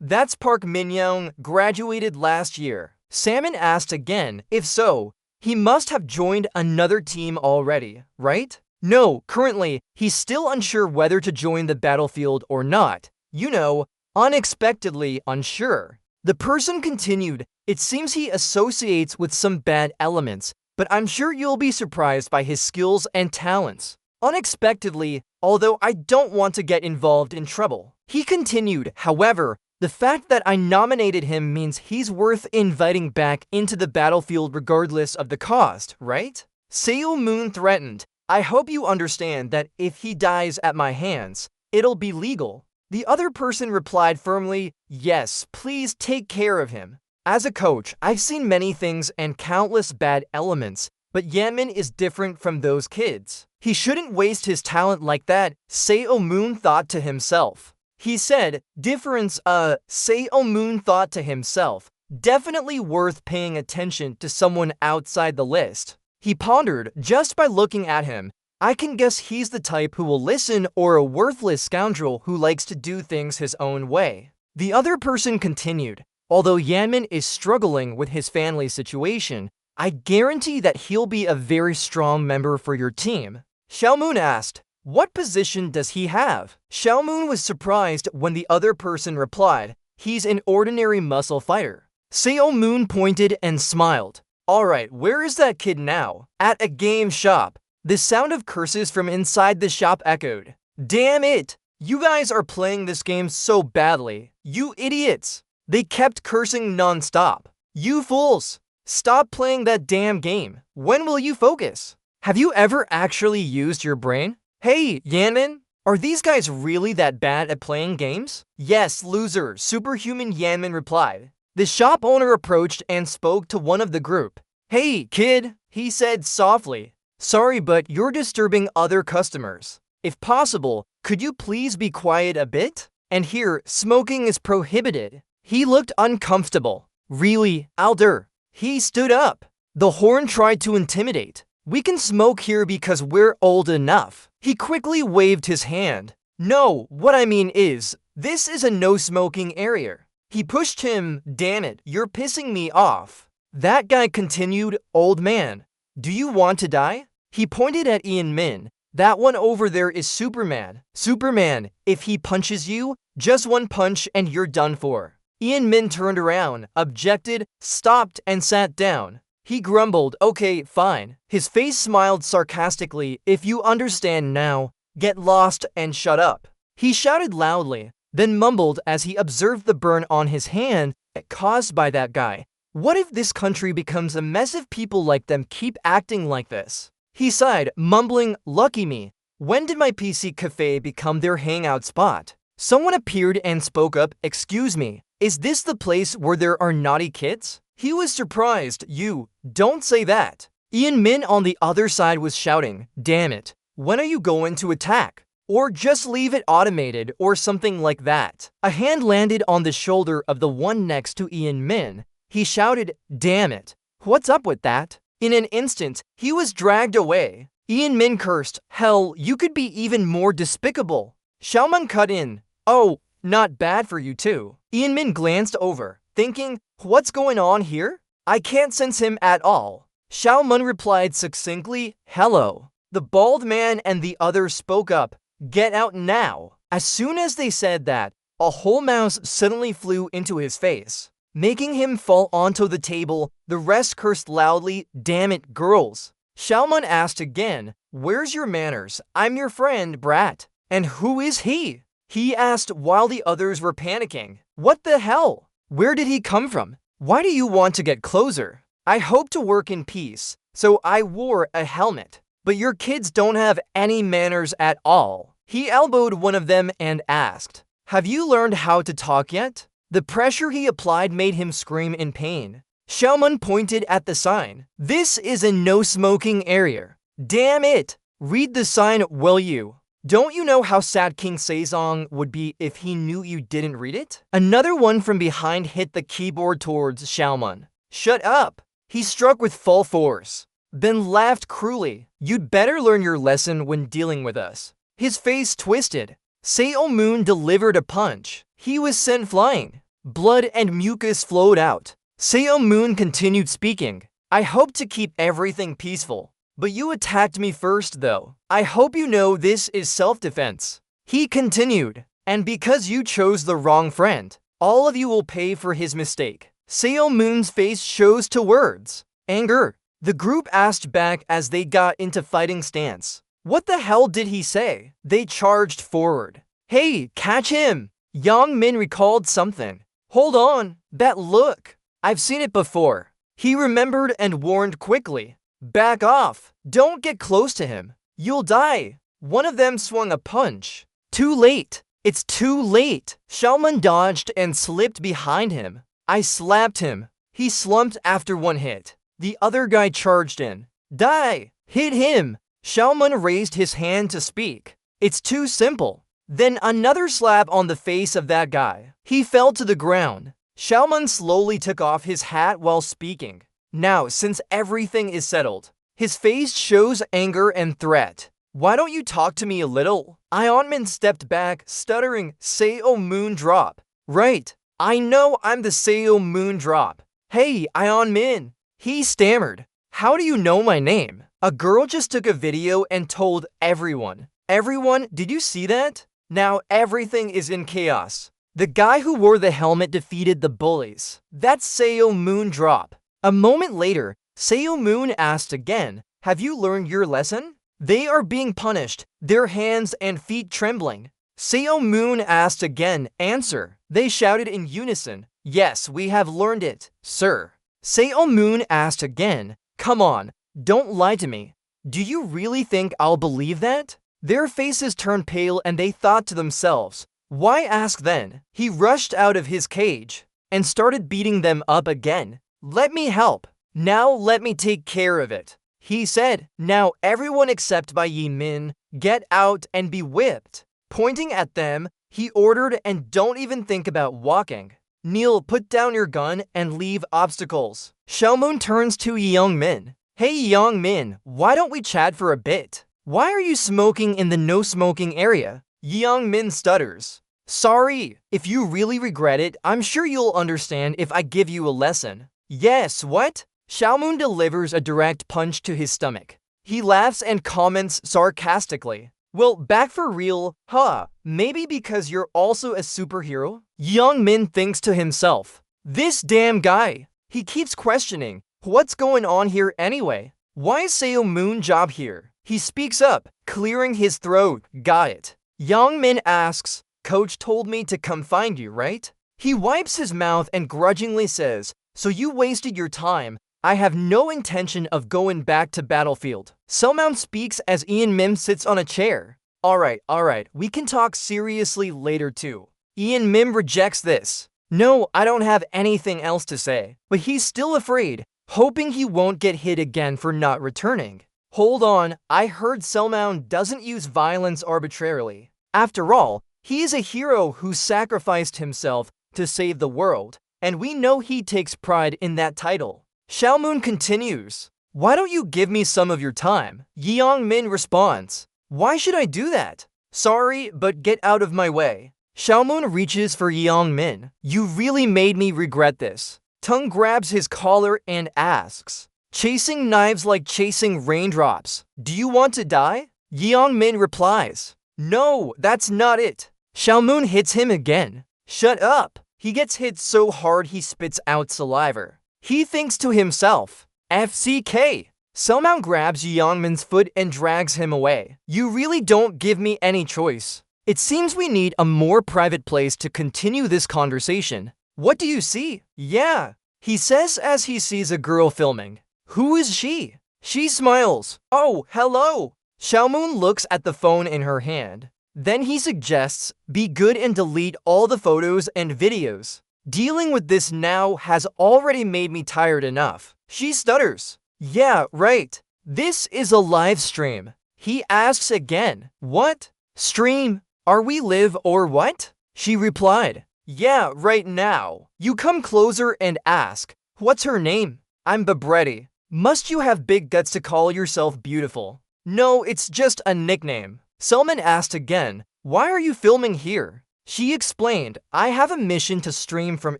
That's Park Min-young, graduated last year. Salmon asked again, if so, he must have joined another team already, right? No, currently, he's still unsure whether to join the battlefield or not. You know, unexpectedly unsure. The person continued, it seems he associates with some bad elements, but I'm sure you'll be surprised by his skills and talents. Unexpectedly, although I don't want to get involved in trouble. He continued, however, the fact that I nominated him means he's worth inviting back into the battlefield regardless of the cost, right? Sailor Moon threatened, I hope you understand that if he dies at my hands, it'll be legal. The other person replied firmly, yes, please take care of him. As a coach, I've seen many things and countless bad elements, but Yanmin is different from those kids. He shouldn't waste his talent like that, Sailor Moon thought to himself. He said, Sailor Moon thought to himself, definitely worth paying attention to someone outside the list. He pondered, just by looking at him, I can guess he's the type who will listen or a worthless scoundrel who likes to do things his own way. The other person continued, although Yanmin is struggling with his family situation, I guarantee that he'll be a very strong member for your team. Xiaomoon asked, what position does he have? Xiaomoon was surprised when the other person replied, he's an ordinary muscle fighter. Sailor Moon pointed and smiled. Alright, where is that kid now? At a game shop. The sound of curses from inside the shop echoed. Damn it! You guys are playing this game so badly. You idiots! They kept cursing non-stop. You fools! Stop playing that damn game. When will you focus? Have you ever actually used your brain? Hey, Yanmin, are these guys really that bad at playing games? Yes, loser, Superhuman Yanmin replied. The shop owner approached and spoke to one of the group. Hey, kid, he said softly. Sorry, but you're disturbing other customers. If possible, could you please be quiet a bit? And here, smoking is prohibited. He looked uncomfortable. Really, Alder? He stood up. The horn tried to intimidate. We can smoke here because we're old enough. He quickly waved his hand. No, what I mean is, this is a no-smoking area. He pushed him. Damn it, you're pissing me off. That guy continued, old man. Do you want to die? He pointed at Ian Min. That one over there is Superman. Superman, if he punches you, just one punch and you're done for. Ian Min turned around, objected, stopped, and sat down. He grumbled, okay, fine. His face smiled sarcastically, if you understand now, get lost and shut up. He shouted loudly, then mumbled as he observed the burn on his hand caused by that guy. What if this country becomes a mess if people like them keep acting like this? He sighed, mumbling, lucky me. When did my PC cafe become their hangout spot? Someone appeared and spoke up, excuse me, is this the place where there are naughty kids? He was surprised. You, don't say that. Ian Min on the other side was shouting, damn it, when are you going to attack? Or just leave it automated or something like that. A hand landed on the shoulder of the one next to Ian Min. He shouted, damn it, what's up with that? In an instant, he was dragged away. Ian Min cursed, hell, you could be even more despicable. Xiaoman cut in, oh, not bad for you too. Ian Min glanced over, thinking, what's going on here? I can't sense him at all. Xiaoman replied succinctly, hello. The bald man and the other spoke up, get out now. As soon as they said that, a whole mouse suddenly flew into his face, making him fall onto the table. The rest cursed loudly, damn it, girls. Xiaoman asked again, where's your manners? I'm your friend, brat. And who is he? He asked while the others were panicking. What the hell? Where did he come from? Why do you want to get closer? I hope to work in peace, so I wore a helmet. But your kids don't have any manners at all. He elbowed one of them and asked, have you learned how to talk yet? The pressure he applied made him scream in pain. Xiaoman pointed at the sign. This is a no-smoking area. Damn it! Read the sign, will you? Don't you know how sad King Sejong would be if he knew you didn't read it? Another one from behind hit the keyboard towards Xiaoman. Shut up! He struck with full force, then laughed cruelly. You'd better learn your lesson when dealing with us. His face twisted. Sailor Moon delivered a punch. He was sent flying. Blood and mucus flowed out. Sailor Moon continued speaking. I hope to keep everything peaceful, But you attacked me first though. I hope you know this is self-defense. He continued, and because you chose the wrong friend, all of you will pay for his mistake. Seo Moon's face shows to words. Anger. The group asked back as they got into fighting stance. What the hell did he say? They charged forward. Hey, catch him! Yang Min recalled something. Hold on, that look. I've seen it before. He remembered and warned quickly. Back off. Don't get close to him. You'll die. One of them swung a punch. Too late. It's too late. Xiaoman dodged and slipped behind him. I slapped him. He slumped after one hit. The other guy charged in. Die. Hit him. Xiaoman raised his hand to speak. It's too simple. Then another slap on the face of that guy. He fell to the ground. Xiaoman slowly took off his hat while speaking. Now, since everything is settled, his face shows anger and threat. Why don't you talk to me a little? Ionmin stepped back, stuttering, Seo Moon drop. Right, I know I'm the Seo Moon drop. Hey, Ionmin. He stammered. How do you know my name? A girl just took a video and told everyone. Everyone, did you see that? Now everything is in chaos. The guy who wore the helmet defeated the bullies. That's Seo Moon drop. A moment later, Seo Moon asked again, have you learned your lesson? They are being punished, their hands and feet trembling. Seo Moon asked again, answer. They shouted in unison, yes, we have learned it, sir. Seo Moon asked again, come on, don't lie to me. Do you really think I'll believe that? Their faces turned pale and they thought to themselves, why ask then? He rushed out of his cage and started beating them up again. Let me help. Now let me take care of it. He said, now everyone except Bai Yimin, get out and be whipped. Pointing at them, he ordered and don't even think about walking. Neil, put down your gun and leave obstacles. Xiaomoon turns to Yang Min. Hey Yang Min, why don't we chat for a bit? Why are you smoking in the no smoking area? Yang Min stutters. Sorry, if you really regret it, I'm sure you'll understand if I give you a lesson. Yes, what? Xiaomoon delivers a direct punch to his stomach. He laughs and comments sarcastically. Well, back for real, huh? Maybe because you're also a superhero? Yang Min thinks to himself. This damn guy. He keeps questioning. What's going on here anyway? Why is Seo Moon job here? He speaks up, clearing his throat. Got it. Yang Min asks, Coach told me to come find you, right? He wipes his mouth and grudgingly says, so you wasted your time. I have no intention of going back to battlefield. Selmount speaks as Ian Mim sits on a chair. Alright, we can talk seriously later too. Ian Mim rejects this. No, I don't have anything else to say. But he's still afraid, hoping he won't get hit again for not returning. Hold on, I heard Selmount doesn't use violence arbitrarily. After all, he is a hero who sacrificed himself to save the world, and we know he takes pride in that title. Xiaomoon continues. Why don't you give me some of your time? Yang Min responds. Why should I do that? Sorry, but get out of my way. Xiaomoon reaches for Yang Min. You really made me regret this. Tung grabs his collar and asks. Chasing knives like chasing raindrops. Do you want to die? Yang Min replies. No, that's not it. Xiaomoon hits him again. Shut up. He gets hit so hard he spits out saliva. He thinks to himself, FCK. Selmount grabs Yang Min's foot and drags him away. You really don't give me any choice. It seems we need a more private place to continue this conversation. What do you see? Yeah, he says as he sees a girl filming. Who is she? She smiles. Oh, hello. Xiaomoon looks at the phone in her hand. Then he suggests, be good and delete all the photos and videos. Dealing with this now has already made me tired enough. She stutters. Yeah, right. This is a live stream. He asks again. What? Stream? Are we live or what? She replied. Yeah, right now. You come closer and ask. What's her name? I'm Babretti. Must you have big guts to call yourself beautiful? No, it's just a nickname. Selman asked again. Why are you filming here? She explained, I have a mission to stream from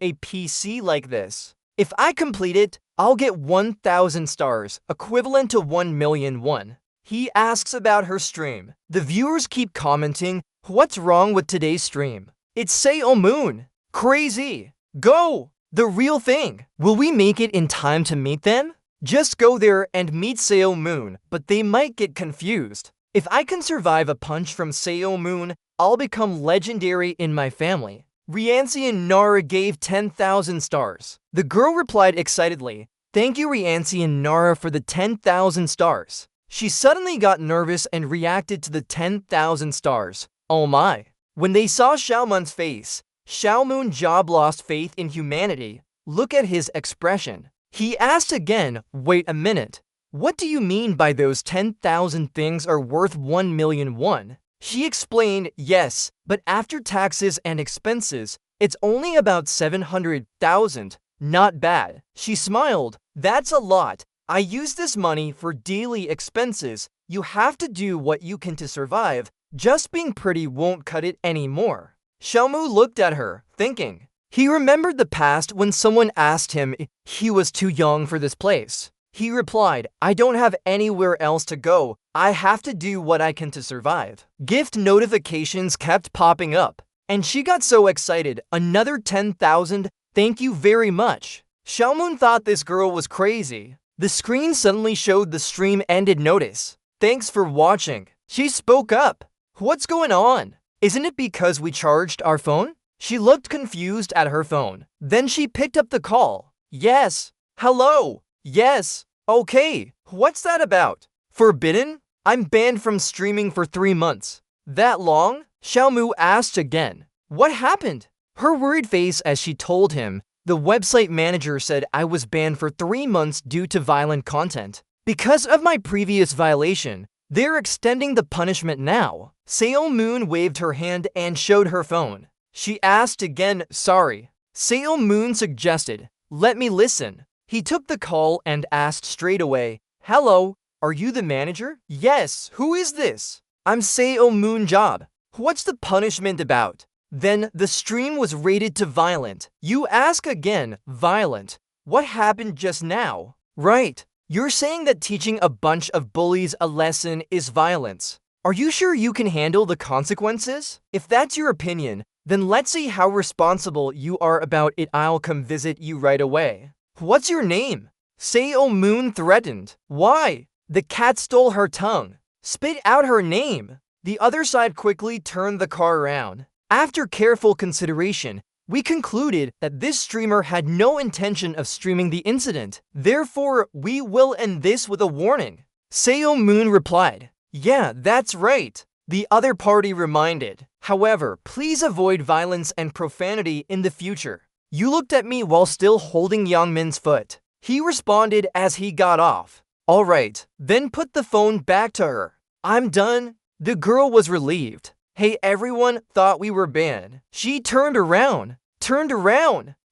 a PC like this. If I complete it, I'll get 1,000 stars, equivalent to 1,000,000 won. He asks about her stream. The viewers keep commenting, what's wrong with today's stream? It's Superhuman. Crazy. Go! The real thing. Will we make it in time to meet them? Just go there and meet Superhuman, but they might get confused. If I can survive a punch from Superhuman, I'll become legendary in my family. Reincarnates and Nara gave 10,000 stars. The girl replied excitedly, thank you Reincarnates and Nara for the 10,000 stars. She suddenly got nervous and reacted to the 10,000 stars. Oh my. When they saw Xiaomun's face, Xiaomun Job lost faith in humanity. Look at his expression. He asked again, wait a minute. What do you mean by those 10,000 things are worth 1,000,000 won? She explained, yes, but after taxes and expenses, it's only about 700,000. Not bad. She smiled. That's a lot. I use this money for daily expenses. You have to do what you can to survive. Just being pretty won't cut it anymore. Xiaomu looked at her, thinking. He remembered the past when someone asked him if he was too young for this place. He replied, I don't have anywhere else to go. I have to do what I can to survive. Gift notifications kept popping up, and she got so excited. Another 10,000, thank you very much. Xiaomun thought this girl was crazy. The screen suddenly showed the stream ended notice. Thanks for watching. She spoke up. What's going on? Isn't it because we charged our phone? She looked confused at her phone. Then she picked up the call. Yes. Hello. Yes. Okay. What's that about? Forbidden? I'm banned from streaming for 3 months. That long? Xiaomu asked again. What happened? Her worried face as she told him, the website manager said I was banned for 3 months due to violent content. Because of my previous violation, they're extending the punishment now. Superhuman waved her hand and showed her phone. She asked again, sorry. Superhuman suggested, let me listen. He took the call and asked straight away, hello, are you the manager? Yes, who is this? I'm Superhuman Job. What's the punishment about? Then the stream was rated to violent. You ask again, violent. What happened just now? Right. You're saying that teaching a bunch of bullies a lesson is violence. Are you sure you can handle the consequences? If that's your opinion, then let's see how responsible you are about it. I'll come visit you right away. What's your name? Superhuman threatened. Why? The cat stole her tongue. Spit out her name. The other side quickly turned the car around. After careful consideration, we concluded that this streamer had no intention of streaming the incident. Therefore, we will end this with a warning. Superhuman replied, yeah, that's right. The other party reminded. However, please avoid violence and profanity in the future. You looked at me while still holding Yangmin's foot. He responded as he got off. All right, then put the phone back to her. I'm done. The girl was relieved. Hey, everyone thought we were banned. She turned around.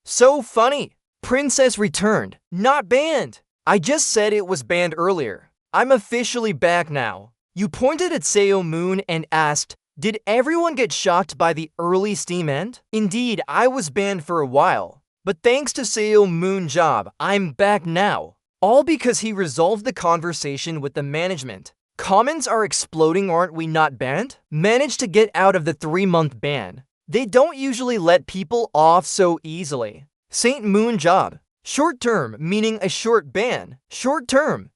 So funny. Princess returned. Not banned. I just said it was banned earlier. I'm officially back now. You pointed at Superhuman and asked, did everyone get shocked by the early Steam end? Indeed, I was banned for a while. But thanks to Superhuman Job, I'm back now. All because he resolved the conversation with the management. Comments are exploding, aren't we not banned? Managed to get out of the 3-month ban. They don't usually let people off so easily. Superhuman Job. Short term, meaning a short ban. Short term.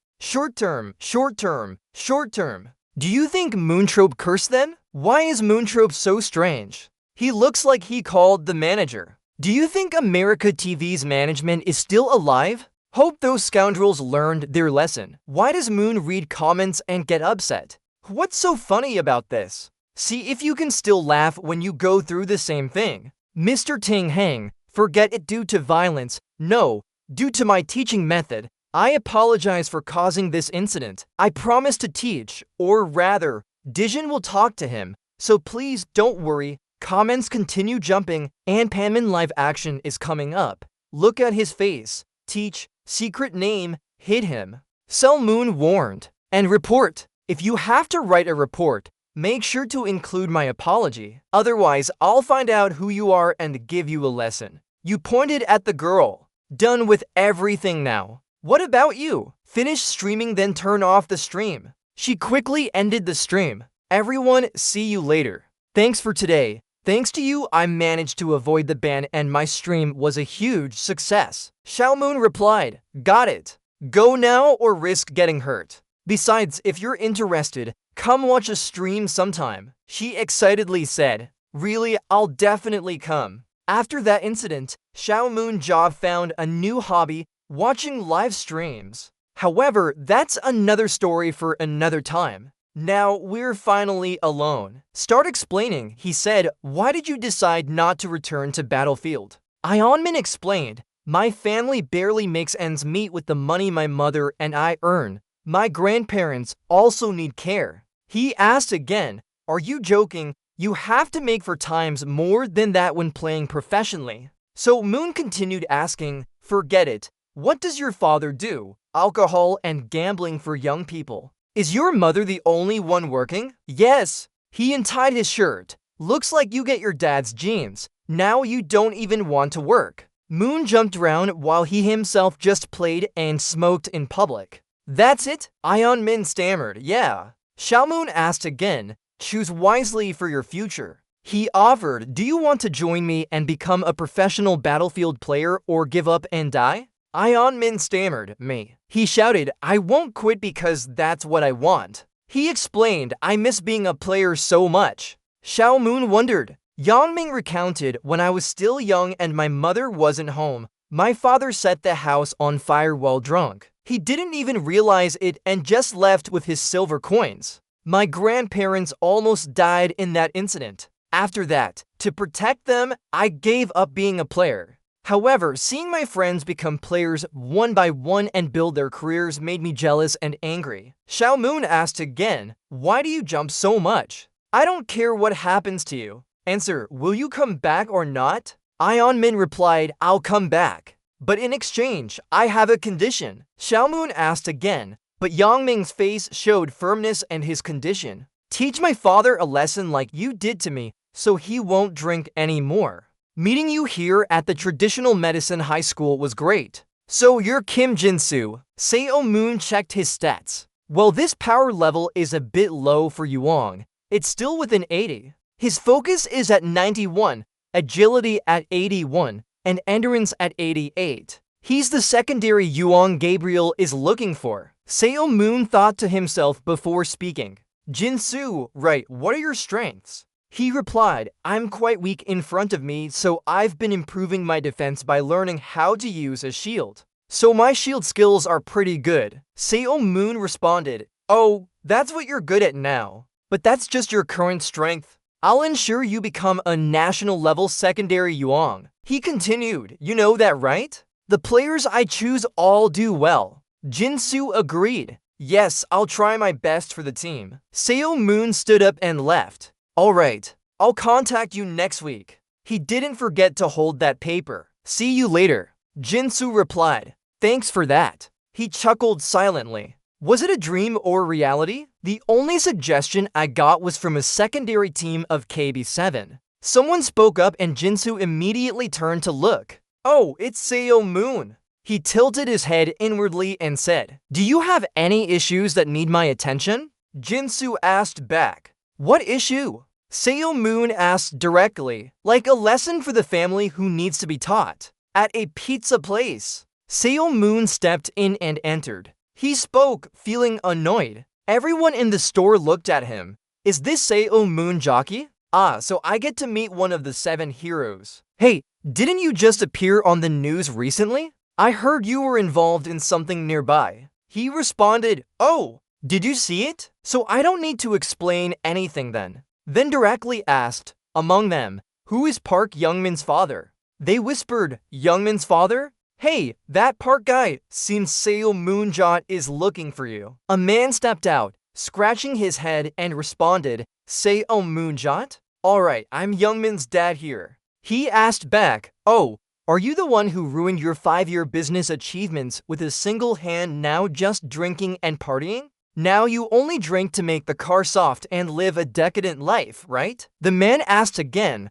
Do you think Moontrope cursed them? Why is Moontrope so strange? He looks like he called the manager. Do you think America TV's management is still alive? Hope those scoundrels learned their lesson. Why does Moon read comments and get upset? What's so funny about this? See if you can still laugh when you go through the same thing. Mr. Ting Hang, forget it due to violence. No, due to my teaching method. I apologize for causing this incident. I promise to teach, or rather, Dijin will talk to him. So please don't worry. Comments continue jumping, and Panman live action is coming up. Look at his face. Teach, secret name, hit him. Superhuman warned. And report. If you have to write a report, make sure to include my apology. Otherwise, I'll find out who you are and give you a lesson. You pointed at the girl. Done with everything now. What about you? Finish streaming then turn off the stream. She quickly ended the stream. Everyone, see you later. Thanks for today. Thanks to you, I managed to avoid the ban and my stream was a huge success. Xiaomoon replied, got it. Go now or risk getting hurt. Besides, if you're interested, come watch a stream sometime. She excitedly said, really, I'll definitely come. After that incident, Xiaomoon Jia found a new hobby, watching live streams. However, that's another story for another time. Now we're finally alone. Start explaining, he said. Why did you decide not to return to Battlefield? Ionmin explained, my family barely makes ends meet with the money my mother and I earn. My grandparents also need care. He asked again, are you joking? You have to make for times more than that when playing professionally. So Moon continued asking, forget it. What does your father do? Alcohol and gambling for young people. Is your mother the only one working? Yes. He untied his shirt. Looks like you get your dad's genes. Now you don't even want to work. Moon jumped around while he himself just played and smoked in public. That's it? Ionmin stammered, yeah. Xiaomoon asked again, choose wisely for your future. He offered, do you want to join me and become a professional Battlefield player or give up and die? Ionmin stammered, me. He shouted, I won't quit because that's what I want. He explained, I miss being a player so much. Xiaomoon wondered. Yangming recounted, when I was still young and my mother wasn't home, my father set the house on fire while drunk. He didn't even realize it and just left with his silver coins. My grandparents almost died in that incident. After that, to protect them, I gave up being a player. However, seeing my friends become players one by one and build their careers made me jealous and angry. Xiaomoon asked again, why do you jump so much? I don't care what happens to you. Answer, will you come back or not? Ionmin replied, I'll come back. But in exchange, I have a condition. Xiaomoon asked again, but Yangming's face showed firmness and his condition. Teach my father a lesson like you did to me, so he won't drink anymore. Meeting you here at the traditional medicine high school was great. So you're Kim Jinsu. Seo Moon checked his stats. Well, this power level is a bit low for Yuang. It's still within 80. His focus is at 91, agility at 81, and endurance at 88. He's the secondary Yuang Gabriel is looking for. Seo Moon thought to himself before speaking. Jinsu, right, what are your strengths? He replied, I'm quite weak in front of me, so I've been improving my defense by learning how to use a shield. So my shield skills are pretty good. Seo Moon responded, oh, that's what you're good at now. But that's just your current strength. I'll ensure you become a national level secondary Yuang. He continued, you know that, right? The players I choose all do well. Jinsu agreed. Yes, I'll try my best for the team. Seo Moon stood up and left. Alright, I'll contact you next week. He didn't forget to hold that paper. See you later. Jinsu replied, thanks for that. He chuckled silently. Was it a dream or reality? The only suggestion I got was from a secondary team of KB7. Someone spoke up and Jinsu immediately turned to look. Oh, it's Seo Moon. He tilted his head inwardly and said, do you have any issues that need my attention? Jinsu asked back. What issue? Seo Moon asked directly, like a lesson for the family who needs to be taught. At a pizza place. Seo Moon stepped in and entered. He spoke, feeling annoyed. Everyone in the store looked at him. Is this Seo Moon jockey? Ah, so I get to meet one of the 7 heroes. Hey, didn't you just appear on the news recently? I heard you were involved in something nearby. He responded, oh, did you see it? So I don't need to explain anything then. Then directly asked, among them, who is Park Youngmin's father? They whispered, Youngmin's father? Hey, that Park guy, seems Seo Moonjot is looking for you. A man stepped out, scratching his head and responded, Seo Moonjot? Alright, I'm Youngmin's dad here. He asked back, oh, are you the one who ruined your 5-year business achievements with a single hand now just drinking and partying? Now you only drink to make the car soft and live a decadent life, right? The man asked again,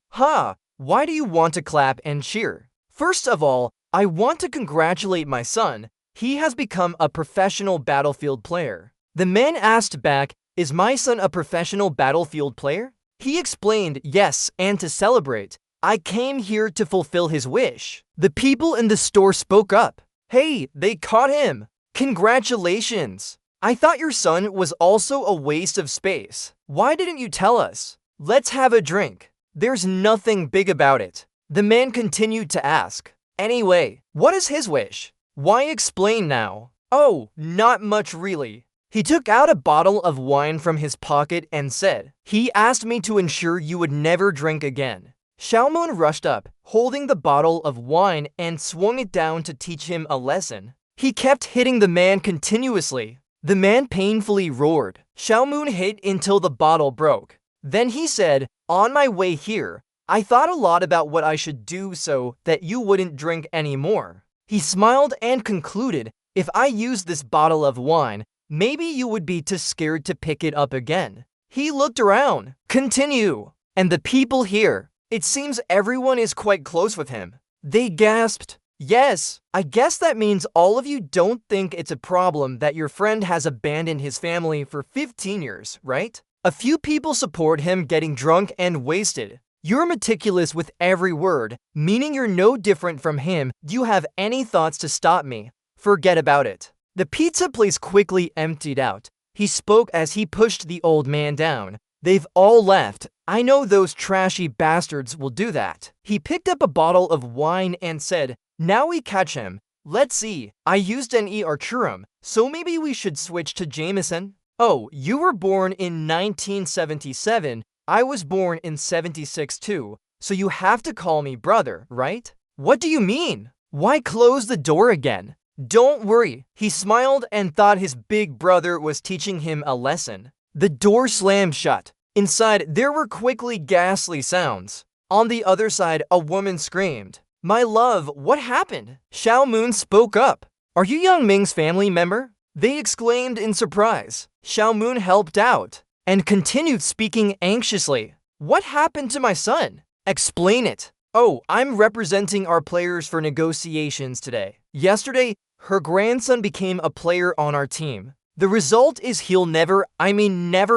why do you want to clap and cheer? First of all, I want to congratulate my son. He has become a professional battlefield player. The man asked back, is my son a professional battlefield player? He explained, yes, and to celebrate, I came here to fulfill his wish. The people in the store spoke up. Hey, they caught him. Congratulations. I thought your son was also a waste of space. Why didn't you tell us? Let's have a drink. There's nothing big about it. The man continued to ask. Anyway, what is his wish? Why explain now? Oh, not much really. He took out a bottle of wine from his pocket and said, he asked me to ensure you would never drink again. Xiaomun rushed up, holding the bottle of wine and swung it down to teach him a lesson. He kept hitting the man continuously. The man painfully roared. Xiaomun hit until the bottle broke. Then he said, on my way here, I thought a lot about what I should do so that you wouldn't drink anymore. He smiled and concluded, if I used this bottle of wine, maybe you would be too scared to pick it up again. He looked around. Continue. And the people here, it seems everyone is quite close with him. They gasped. Yes, I guess that means all of you don't think it's a problem that your friend has abandoned his family for 15 years, right? A few people support him getting drunk and wasted. You're meticulous with every word, meaning you're no different from him. Do you have any thoughts to stop me? Forget about it. The pizza place quickly emptied out. He spoke as he pushed the old man down. They've all left. I know those trashy bastards will do that. He picked up a bottle of wine and said, now we catch him. Let's see. I used an Arturum, so maybe we should switch to Jameson. Oh, you were born in 1977. I was born in 76 too, so you have to call me brother, right? What do you mean? Why close the door again? Don't worry. He smiled and thought his big brother was teaching him a lesson. The door slammed shut. Inside, there were quickly ghastly sounds. On the other side, a woman screamed. My love, what happened? Xiaomun spoke up. Are you Yang Ming's family member? They exclaimed in surprise. Xiaomun helped out and continued speaking anxiously. What happened to my son? Explain it. Oh, I'm representing our players for negotiations today. Yesterday, her grandson became a player on our team. The result is he'll never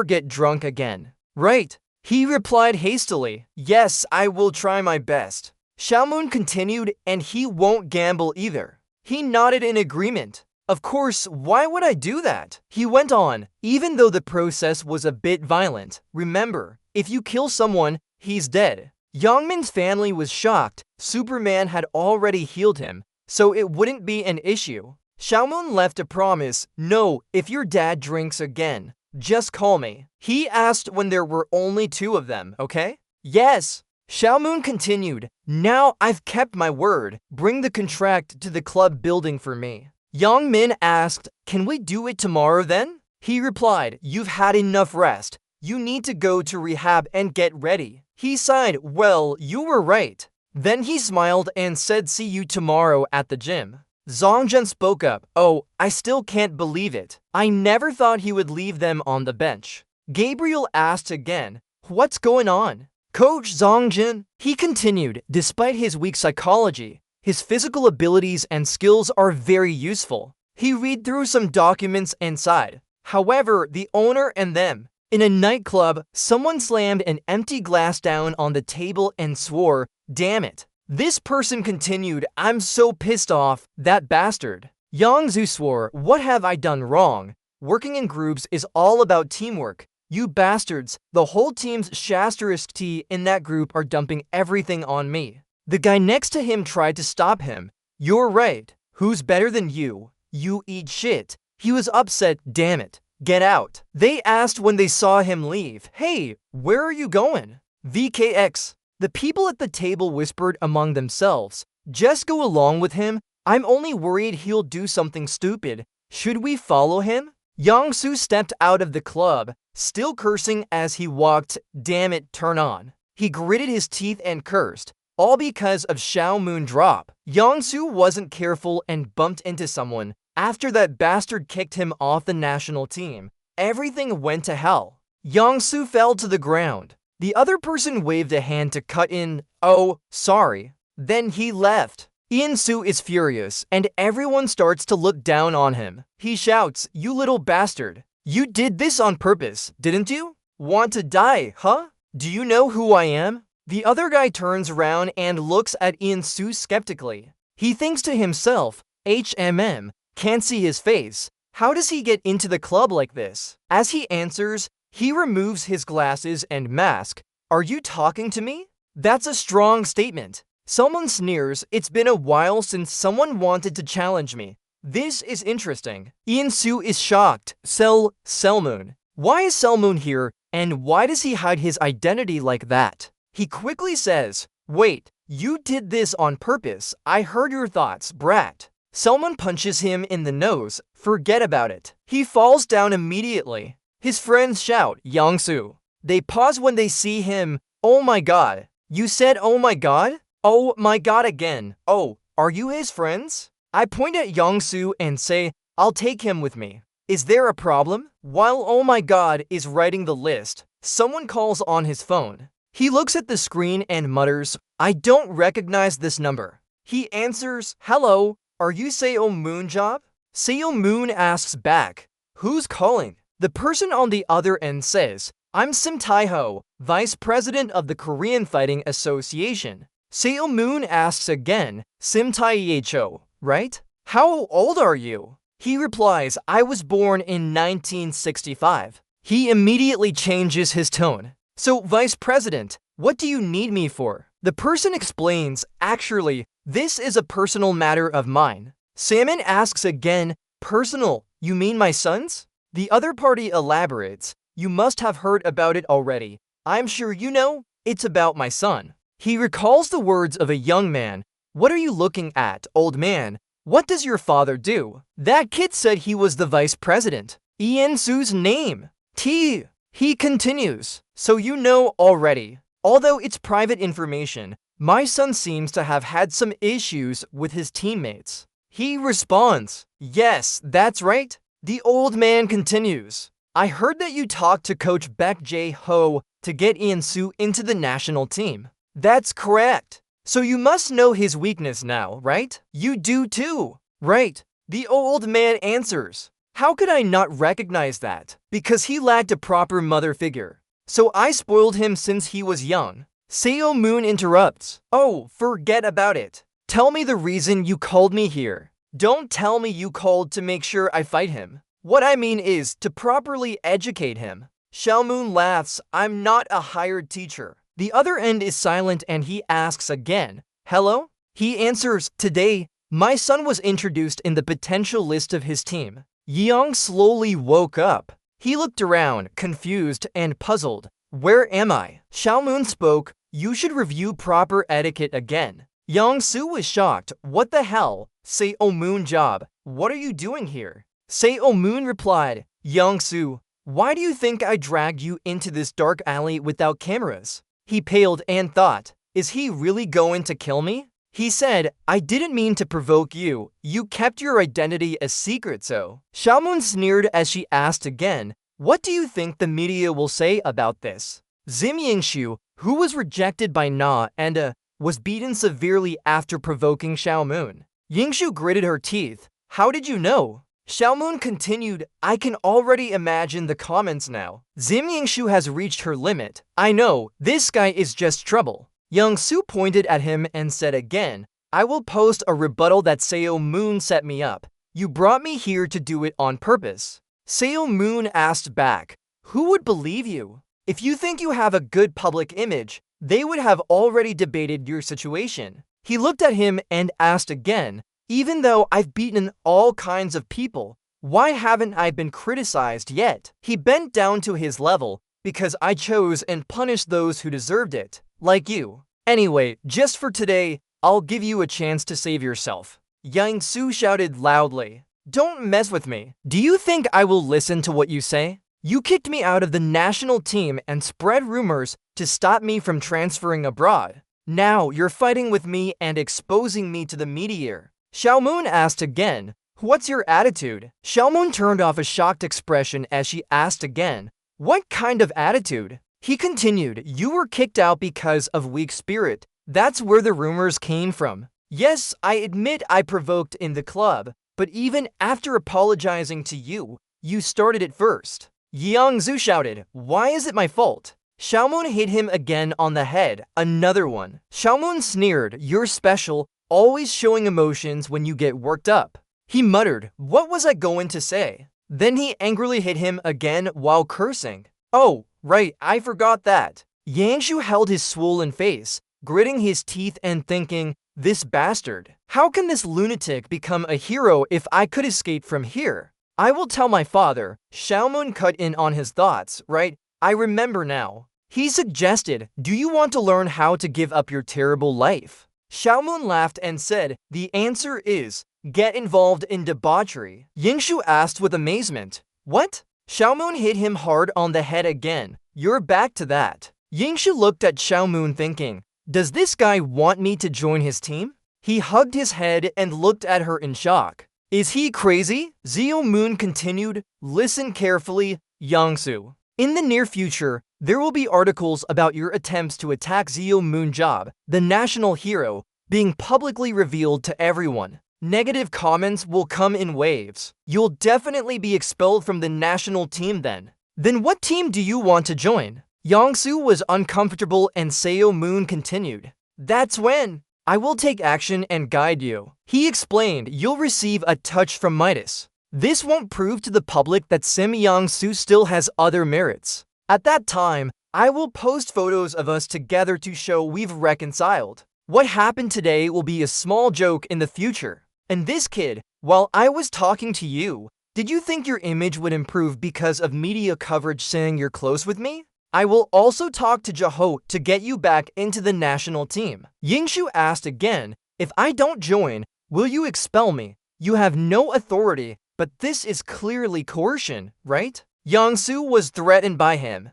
get drunk again. Right. He replied hastily. Yes, I will try my best. Xiaomun continued, and he won't gamble either. He nodded in agreement. Of course, why would I do that? He went on, even though the process was a bit violent. Remember, if you kill someone, he's dead. Yangmin's family was shocked. Superman had already healed him, so it wouldn't be an issue. Xiaomun left a promise. No, if your dad drinks again, just call me. He asked when there were only two of them, okay? Yes. Xiaomun continued. Now I've kept my word. Bring the contract to the club building for me. Yang Min asked, can we do it tomorrow then? He replied, you've had enough rest. You need to go to rehab and get ready. He sighed, well, you were right. Then he smiled and said see you tomorrow at the gym. Zhongzhen spoke up, oh, I still can't believe it. I never thought he would leave them on the bench. Gabriel asked again, what's going on? Coach Zhongzhen, he continued, despite his weak psychology, his physical abilities and skills are very useful. He read through some documents and sighed. However, the owner and them. In a nightclub, someone slammed an empty glass down on the table and swore, damn it. This person continued, I'm so pissed off, that bastard. Yang Zhu swore, what have I done wrong? Working in groups is all about teamwork. You bastards, the whole team's Shasterisk in that group are dumping everything on me. The guy next to him tried to stop him. You're right. Who's better than you? You eat shit. He was upset, damn it. Get out. They asked when they saw him leave. Hey, where are you going? VKX. The people at the table whispered among themselves. Just go along with him. I'm only worried he'll do something stupid. Should we follow him? Yang Su stepped out of the club, still cursing as he walked. Damn it, turn on. He gritted his teeth and cursed, all because of Xiaomun drop. Yang Su wasn't careful and bumped into someone. After that bastard kicked him off the national team, everything went to hell. Yang Su fell to the ground. The other person waved a hand to cut in. Oh, sorry. Then he left. Ian-soo is furious, and everyone starts to look down on him. He shouts, "You little bastard! You did this on purpose, didn't you? Want to die, huh? Do you know who I am?" The other guy turns around and looks at Ian-soo skeptically. He thinks to himself, can't see his face. How does he get into the club like this? As he answers, he removes his glasses and mask. "Are you talking to me?" That's a strong statement. Someone sneers, "It's been a while since someone wanted to challenge me. This is interesting." Ian-soo is shocked. Selmoon. Why is Selmoon here, and why does he hide his identity like that? He quickly says, "Wait, you did this on purpose. I heard your thoughts, brat." Selmoon punches him in the nose. Forget about it. He falls down immediately. His friends shout, "Young-soo." They pause when they see him. "Oh my god. You said oh my god? Oh my god again. Oh, are you his friends?" I point at Young-soo and say, "I'll take him with me. Is there a problem?" While oh my god is writing the list, someone calls on his phone. He looks at the screen and mutters, "I don't recognize this number." He answers, "Hello, are you Seo Moon Job?" Seo Moon asks back, "Who's calling?" The person on the other end says, "I'm Sim Tae-ho, Vice President of the Korean Fighting Association." Seo Moon asks again, "Sim Tae-ho, right? How old are you?" He replies, "I was born in 1965. He immediately changes his tone. "So, Vice President, what do you need me for?" The person explains, "Actually, this is a personal matter of mine." Salmon asks again, "Personal? You mean my son's?" The other party elaborates, "You must have heard about it already. I'm sure you know. It's about my son." He recalls the words of a young man. "What are you looking at, old man? What does your father do?" That kid said he was the vice president. Ian-soo's name. He continues, "So you know already. Although it's private information, my son seems to have had some issues with his teammates." He responds, "Yes, that's right." The old man continues, "I heard that you talked to Coach Baek Jae-ho to get Ian-soo into the national team." "That's correct. So you must know his weakness now, right?" "You do too." "Right." The old man answers, "How could I not recognize that? Because he lacked a proper mother figure. So I spoiled him since he was young." Seo Moon interrupts, "Oh, forget about it. Tell me the reason you called me here. Don't tell me you called to make sure I fight him. What I mean is to properly educate him." Shalmoon laughs, "I'm not a hired teacher." The other end is silent and he asks again, "Hello?" He answers, "Today, my son was introduced in the potential list of his team." Yeong slowly woke up. He looked around, confused and puzzled. "Where am I?" Shalmoon spoke, "You should review proper etiquette again." Young-soo was shocked. "What the hell? Seo Moon Job, what are you doing here?" Seo Moon replied, "Young-soo, why do you think I dragged you into this dark alley without cameras?" He paled and thought, "Is he really going to kill me?" He said, "I didn't mean to provoke you. You kept your identity a secret, so." Shalmoon sneered as she asked again, "What do you think the media will say about this?" Zim Yingshu, who was rejected by Na and was beaten severely after provoking Shalmoon. Yingshu gritted her teeth. "How did you know?" Shalmoon continued, "I can already imagine the comments now. Zim Yingshu has reached her limit. I know, this guy is just trouble." Young-soo pointed at him and said again, "I will post a rebuttal that Seo Moon set me up. You brought me here to do it on purpose." Seo Moon asked back, "Who would believe you? If you think you have a good public image, they would have already debated your situation." He looked at him and asked again, "Even though I've beaten all kinds of people, why haven't I been criticized yet?" He bent down to his level, "Because I chose and punished those who deserved it, like you. Anyway, just for today, I'll give you a chance to save yourself." Yang-soo shouted loudly, "Don't mess with me. Do you think I will listen to what you say? You kicked me out of the national team and spread rumors to stop me from transferring abroad. Now you're fighting with me and exposing me to the media." Shalmoon asked again, "What's your attitude?" Shalmoon turned off a shocked expression as she asked again, "What kind of attitude?" He continued, "You were kicked out because of weak spirit. That's where the rumors came from. Yes, I admit I provoked in the club, but even after apologizing to you, you started it first. Yang Zhu shouted, why is it my fault? Xiaomun hit him again on the head, another one. Xiaomun sneered, you're special, always showing emotions when you get worked up. He muttered, what was I going to say? Then he angrily hit him again while cursing. Oh, right, I forgot that. Yang Zhu held his swollen face, gritting his teeth and thinking, this bastard. How can this lunatic become a hero if I could escape from here? I will tell my father. Xiaomun cut in on his thoughts, right? I remember now. He suggested, do you want to learn how to give up your terrible life? Xiaomun laughed and said, the answer is, get involved in debauchery. Yingshu asked with amazement, what? Xiaomun hit him hard on the head again. You're back to that. Yingshu looked at Xiaomun thinking, does this guy want me to join his team? He hugged his head and looked at her in shock. Is he crazy? Xiaomun continued, listen carefully, Yangsu. In the near future, there will be articles about your attempts to attack Xiaomun Job, the national hero, being publicly revealed to everyone. Negative comments will come in waves. You'll definitely be expelled from the national team then. Then what team do you want to join? Yangsu was uncomfortable and Xiaomun continued. That's when I will take action and guide you. He explained, you'll receive a touch from Midas. This won't prove to the public that Yangsu still has other merits. At that time, I will post photos of us together to show we've reconciled. What happened today will be a small joke in the future. And this kid, while I was talking to you, did you think your image would improve because of media coverage saying you're close with me? I will also talk to Jaho to get you back into the national team. Yingshu asked again, if I don't join, will you expel me? You have no authority, but this is clearly coercion, right? Yangsu was threatened by him.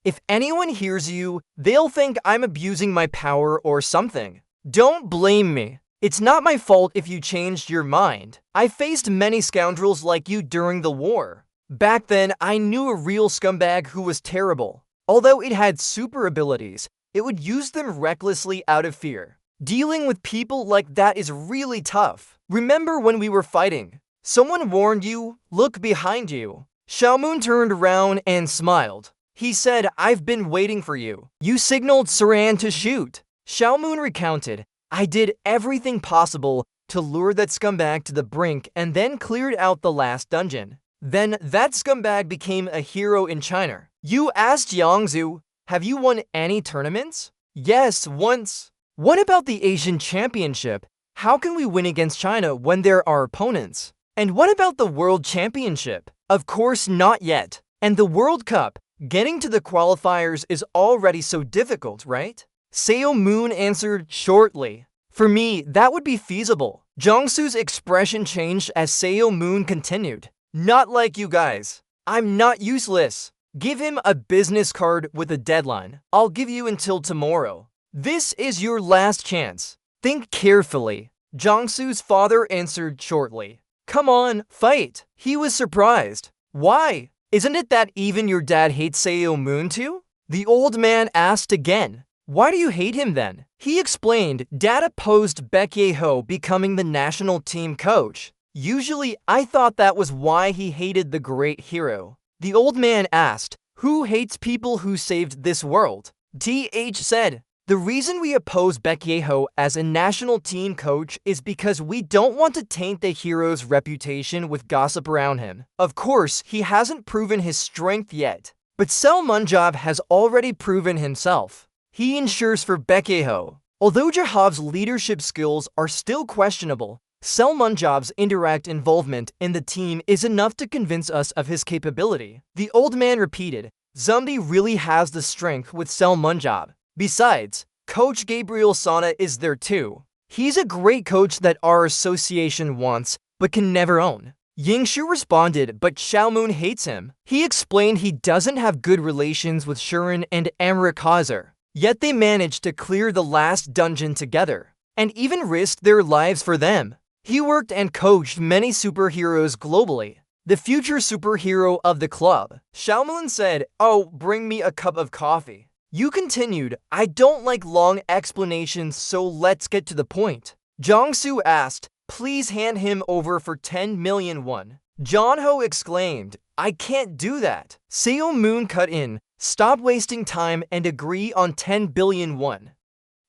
If anyone hears you, they'll think I'm abusing my power or something. Don't blame me. It's not my fault if you changed your mind. I faced many scoundrels like you during the war. Back then, I knew a real scumbag who was terrible. Although it had super abilities, it would use them recklessly out of fear. Dealing with people like that is really tough. Remember when we were fighting? Someone warned you, look behind you. Xiaomun turned around and smiled. He said, I've been waiting for you. You signaled Saran to shoot. Xiaomun recounted, I did everything possible to lure that scumbag to the brink and then cleared out the last dungeon. Then that scumbag became a hero in China. You asked Yangzu, have you won any tournaments? Yes, once. What about the Asian Championship? How can we win against China when they're our opponents? And what about the World Championship? Of course not yet. And the World Cup, getting to the qualifiers is already so difficult, right? Xiaomun answered shortly. For me, that would be feasible. Jiangsu's expression changed as Xiaomun continued. Not like you guys. I'm not useless. Give him a business card with a deadline. I'll give you until tomorrow. This is your last chance. Think carefully. Jiangsu's father answered shortly. Come on, fight. He was surprised. Why? Isn't it that even your dad hates Xiaomun too? The old man asked again. Why do you hate him then? He explained, Dad opposed Baek Ye-ho becoming the national team coach. Usually, I thought that was why he hated the great hero. The old man asked, who hates people who saved this world? TH said, the reason we oppose Baek Ye-ho as a national team coach is because we don't want to taint the hero's reputation with gossip around him. Of course, he hasn't proven his strength yet, but Seo Munjab has already proven himself. He ensures for Baek Ye-ho. Although Jahov's leadership skills are still questionable, Seo Munjab's indirect involvement in the team is enough to convince us of his capability. The old man repeated, Zumbi really has the strength with Seo Munjab. Besides, Coach Gabriel Sana is there too. He's a great coach that our association wants, but can never own. Yingshu responded, but Xiaomun hates him. He explained he doesn't have good relations with Shuren and Amrik Hazar. Yet they managed to clear the last dungeon together, and even risked their lives for them. He worked and coached many superheroes globally. The future superhero of the club. Xiaomun said, oh, bring me a cup of coffee. You continued, I don't like long explanations, so let's get to the point. Jiangsu asked, please hand him over for 10 million won. Jonho exclaimed, I can't do that. Seo Moon cut in, stop wasting time and agree on 10 billion won.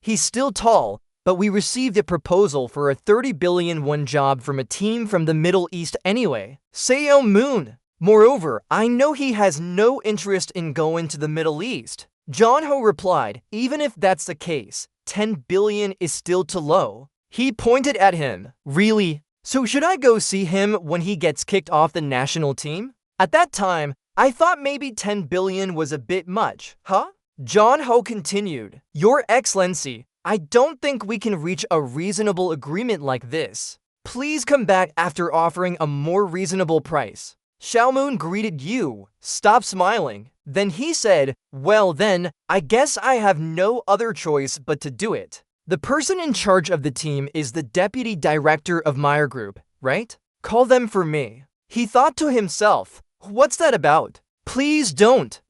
He's still tall, but we received a proposal for a 30 billion won job from a team from the Middle East anyway. Seo Moon. Moreover, I know he has no interest in going to the Middle East. Jonho replied, even if that's the case, 10 billion is still too low. He pointed at him. Really? So should I go see him when he gets kicked off the national team? At that time, I thought maybe 10 billion was a bit much, huh? Jonho continued, Your Excellency, I don't think we can reach a reasonable agreement like this. Please come back after offering a more reasonable price. Xiaomoon greeted you. Stop smiling. Then he said, well then, I guess I have no other choice but to do it. The person in charge of the team is the deputy director of Meyer Group, right? Call them for me. He thought to himself, what's that about? Please don't.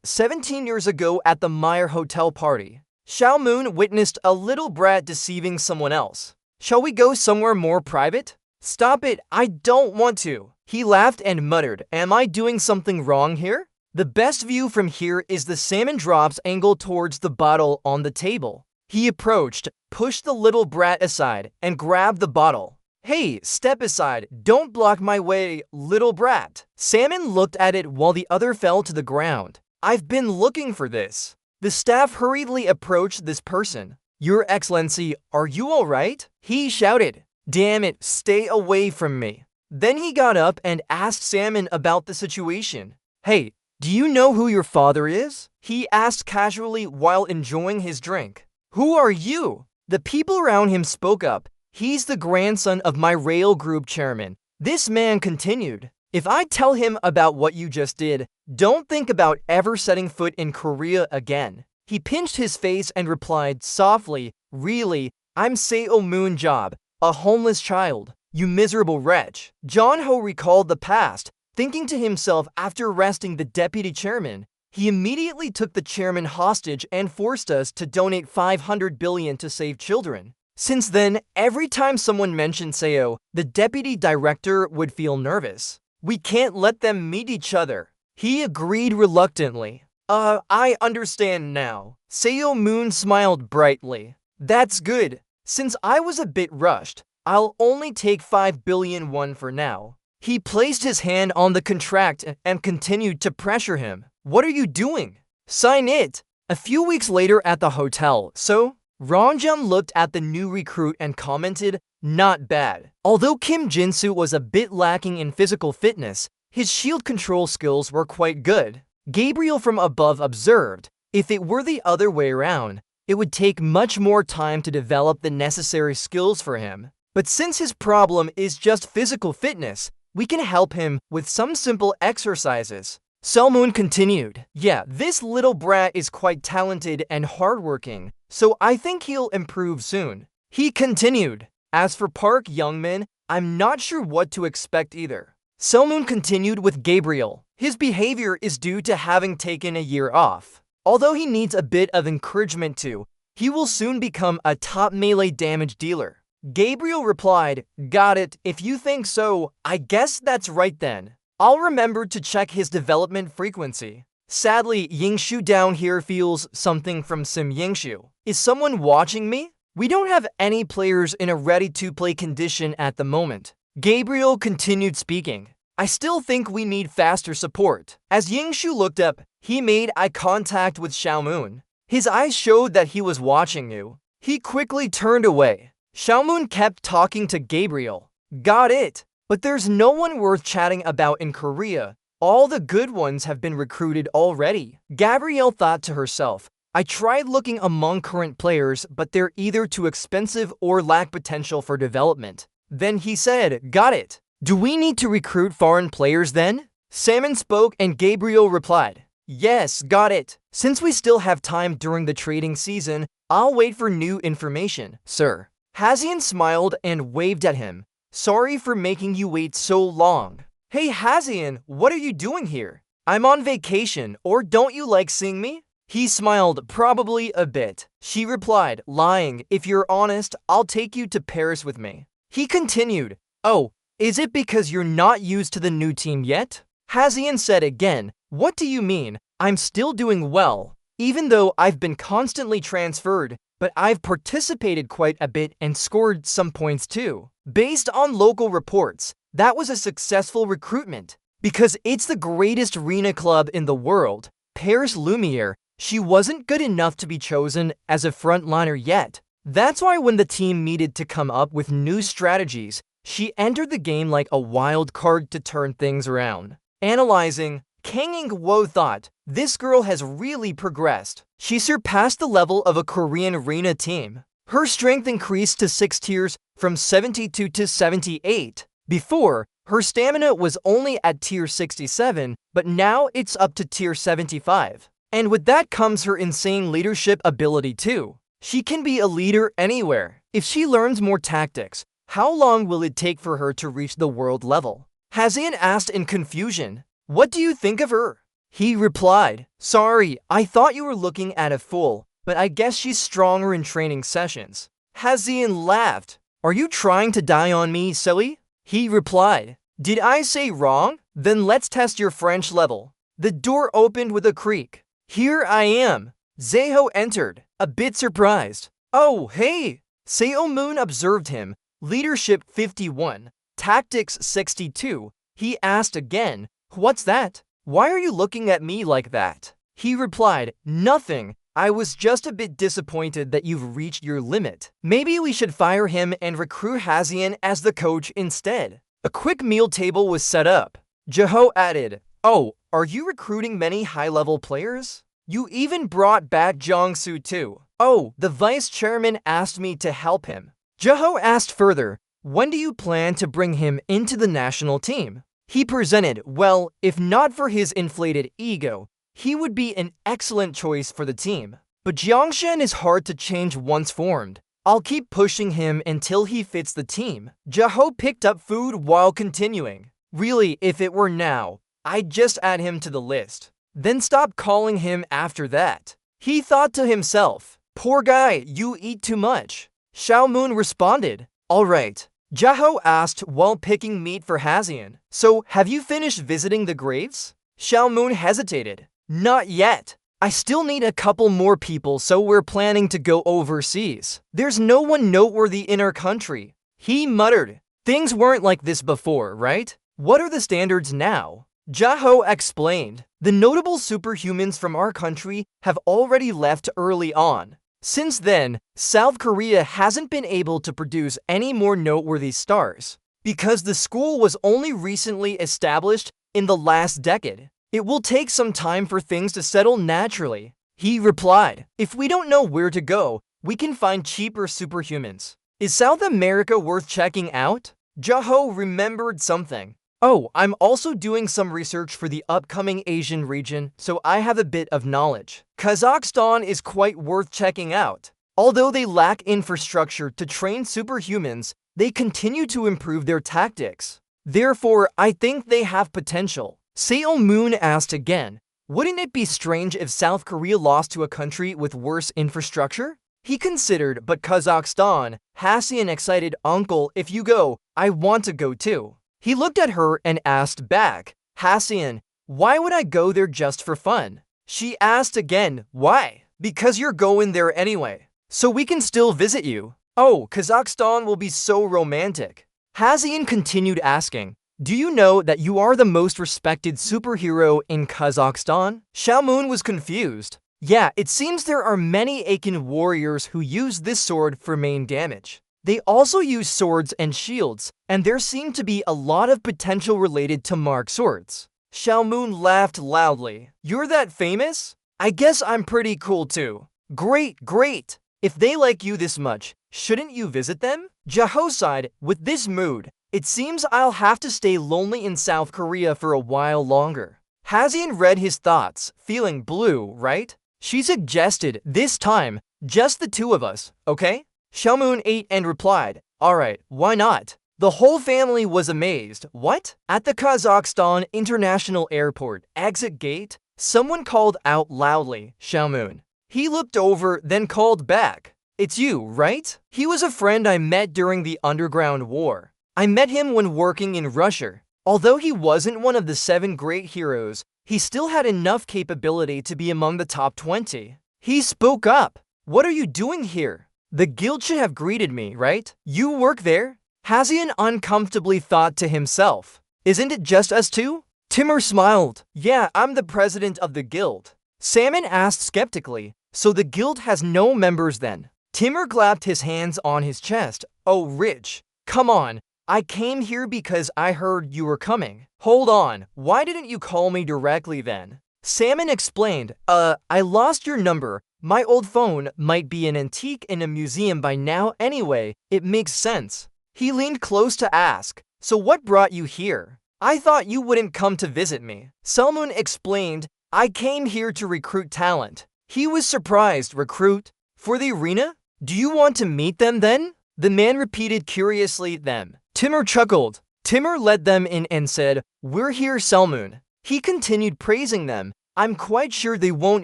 17 years ago at the Meyer Hotel party, Xiaomoon witnessed a little brat deceiving someone else. Shall we go somewhere more private? Stop it, I don't want to. He laughed and muttered, am I doing something wrong here? The best view from here is the salmon drops angle towards the bottle on the table. He approached, pushed the little brat aside, and grabbed the bottle. Hey, step aside, don't block my way, little brat. Salmon looked at it while the other fell to the ground. I've been looking for this. The staff hurriedly approached this person. Your Excellency, are you all right? He shouted. Damn it, stay away from me. Then he got up and asked Salmon about the situation. Hey, do you know who your father is? He asked casually while enjoying his drink. Who are you? The people around him spoke up. He's the grandson of my rail group chairman. This man continued. If I tell him about what you just did, don't think about ever setting foot in Korea again. He pinched his face and replied softly, really, I'm Seo Moon Job, a homeless child. You miserable wretch. Jonho recalled the past, thinking to himself after arresting the deputy chairman. He immediately took the chairman hostage and forced us to donate 500 billion to save children. Since then, every time someone mentioned Seo, the deputy director would feel nervous. We can't let them meet each other. He agreed reluctantly. I understand now. Seo Moon smiled brightly. That's good. Since I was a bit rushed, I'll only take 5 billion won for now. He placed his hand on the contract and continued to pressure him. What are you doing? Sign it. A few weeks later at the hotel, so Rangjun looked at the new recruit and commented, not bad. Although Kim Jinsu was a bit lacking in physical fitness, his shield control skills were quite good. Gabriel from above observed, if it were the other way around, it would take much more time to develop the necessary skills for him. But since his problem is just physical fitness, we can help him with some simple exercises. Selmoon continued, yeah, this little brat is quite talented and hardworking, so I think he'll improve soon. He continued, as for Park Youngmin, I'm not sure what to expect either. Selmoon continued with Gabriel. His behavior is due to having taken a year off. Although he needs a bit of encouragement too, he will soon become a top melee damage dealer. Gabriel replied, got it, if you think so, I guess that's right then. I'll remember to check his development frequency. Sadly, Yingshu down here feels something from Sim Yingshu. Is someone watching me? We don't have any players in a ready-to-play condition at the moment. Gabriel continued speaking. I still think we need faster support. As Yingshu looked up, he made eye contact with Xiaomoon. His eyes showed that he was watching you. He quickly turned away. Xiaomoon kept talking to Gabriel. Got it. But there's no one worth chatting about in Korea. All the good ones have been recruited already. Gabrielle thought to herself, I tried looking among current players, but they're either too expensive or lack potential for development. Then he said, got it. Do we need to recruit foreign players then? Salmon spoke and Gabriel replied, yes, got it. Since we still have time during the trading season, I'll wait for new information, sir. Hazian smiled and waved at him. Sorry for making you wait so long. Hey Hazian, what are you doing here? I'm on vacation, or don't you like seeing me? He smiled, probably a bit. She replied, lying, if you're honest, I'll take you to Paris with me. He continued, oh, is it because you're not used to the new team yet? Hazian said again, what do you mean? I'm still doing well, even though I've been constantly transferred, but I've participated quite a bit and scored some points too. Based on local reports, that was a successful recruitment. Because it's the greatest arena club in the world, Paris Lumiere, she wasn't good enough to be chosen as a frontliner yet. That's why when the team needed to come up with new strategies, she entered the game like a wild card to turn things around. Analyzing, Kang In-wo thought, this girl has really progressed. She surpassed the level of a Korean arena team. Her strength increased to 6 tiers from 72 to 78. Before, her stamina was only at tier 67, but now it's up to tier 75. And with that comes her insane leadership ability too. She can be a leader anywhere. If she learns more tactics, how long will it take for her to reach the world level? Hazian asked in confusion, what do you think of her? He replied, sorry, I thought you were looking at a fool, but I guess she's stronger in training sessions. Hazian laughed. Are you trying to die on me, silly? He replied, did I say wrong? Then let's test your French level. The door opened with a creak. Here I am. Zeho entered, a bit surprised. Oh, hey! Seo Moon observed him, leadership 51, tactics 62. He asked again, what's that? Why are you looking at me like that? He replied, nothing. I was just a bit disappointed that you've reached your limit. Maybe we should fire him and recruit Hazian as the coach instead. A quick meal table was set up. Jaho added, oh, are you recruiting many high-level players? You even brought back Jong-soo too. Oh, the vice chairman asked me to help him. Jaho asked further, when do you plan to bring him into the national team? He presented, well, if not for his inflated ego, he would be an excellent choice for the team. But Jiangshan is hard to change once formed. I'll keep pushing him until he fits the team. Jaho picked up food while continuing. Really, if it were now, I'd just add him to the list. Then stop calling him after that. He thought to himself, poor guy, you eat too much. Xiao Moon responded, alright. Jaho asked while picking meat for Hazian, so have you finished visiting the graves? Xiao Moon hesitated. Not yet. I still need a couple more people, so we're planning to go overseas. There's no one noteworthy in our country. He muttered, things weren't like this before, right? What are the standards now? Jaho explained, the notable superhumans from our country have already left early on. Since then, South Korea hasn't been able to produce any more noteworthy stars. Because the school was only recently established in the last decade, it will take some time for things to settle naturally. He replied, if we don't know where to go, we can find cheaper superhumans. Is South America worth checking out? Jaho remembered something. Oh, I'm also doing some research for the upcoming Asian region, so I have a bit of knowledge. Kazakhstan is quite worth checking out. Although they lack infrastructure to train superhumans, they continue to improve their tactics. Therefore, I think they have potential. Seo Moon asked again, wouldn't it be strange if South Korea lost to a country with worse infrastructure? He considered, but Kazakhstan, Hazian excited, uncle, if you go, I want to go too. He looked at her and asked back, Hazian, why would I go there just for fun? She asked again, why? Because you're going there anyway. So we can still visit you. Oh, Kazakhstan will be so romantic. Hazian continued asking, do you know that you are the most respected superhero in Kazakhstan? Xiao Moon was confused. Yeah, it seems there are many Akin warriors who use this sword for main damage. They also use swords and shields, and there seem to be a lot of potential related to mark swords. Xiao Moon laughed loudly. You're that famous? I guess I'm pretty cool too. Great, great. If they like you this much, shouldn't you visit them? Jaho sighed, with this mood, it seems I'll have to stay lonely in South Korea for a while longer. Hazian read his thoughts, feeling blue, right? She suggested, this time, just the two of us, okay? Xiao Moon ate and replied, alright, why not? The whole family was amazed. What? At the Kazakhstan International Airport exit gate, Someone called out loudly, Xiaomoon. He looked over, then called back. It's you, right? He was a friend I met during the Underground War. I met him when working in Russia. Although he wasn't one of the 7 great heroes, he still had enough capability to be among the top 20. He spoke up. What are you doing here? The guild should have greeted me, right? You work there? Hazian uncomfortably thought to himself. Isn't it just us two? Timur smiled. Yeah, I'm the president of the guild. Salmon asked skeptically. So the guild has no members then? Timur clapped his hands on his chest. Oh, Rich. Come on. I came here because I heard you were coming. Hold on, why didn't you call me directly then? Salmon explained, I lost your number. My old phone might be an antique in a museum by now anyway. It makes sense. He leaned close to ask, so what brought you here? I thought you wouldn't come to visit me. Salmon explained, I came here to recruit talent. He was surprised. Recruit? For the arena? Do you want to meet them then? The man repeated curiously, them. Timur chuckled. Timur led them in and said, we're here, Salmon. He continued praising them. I'm quite sure they won't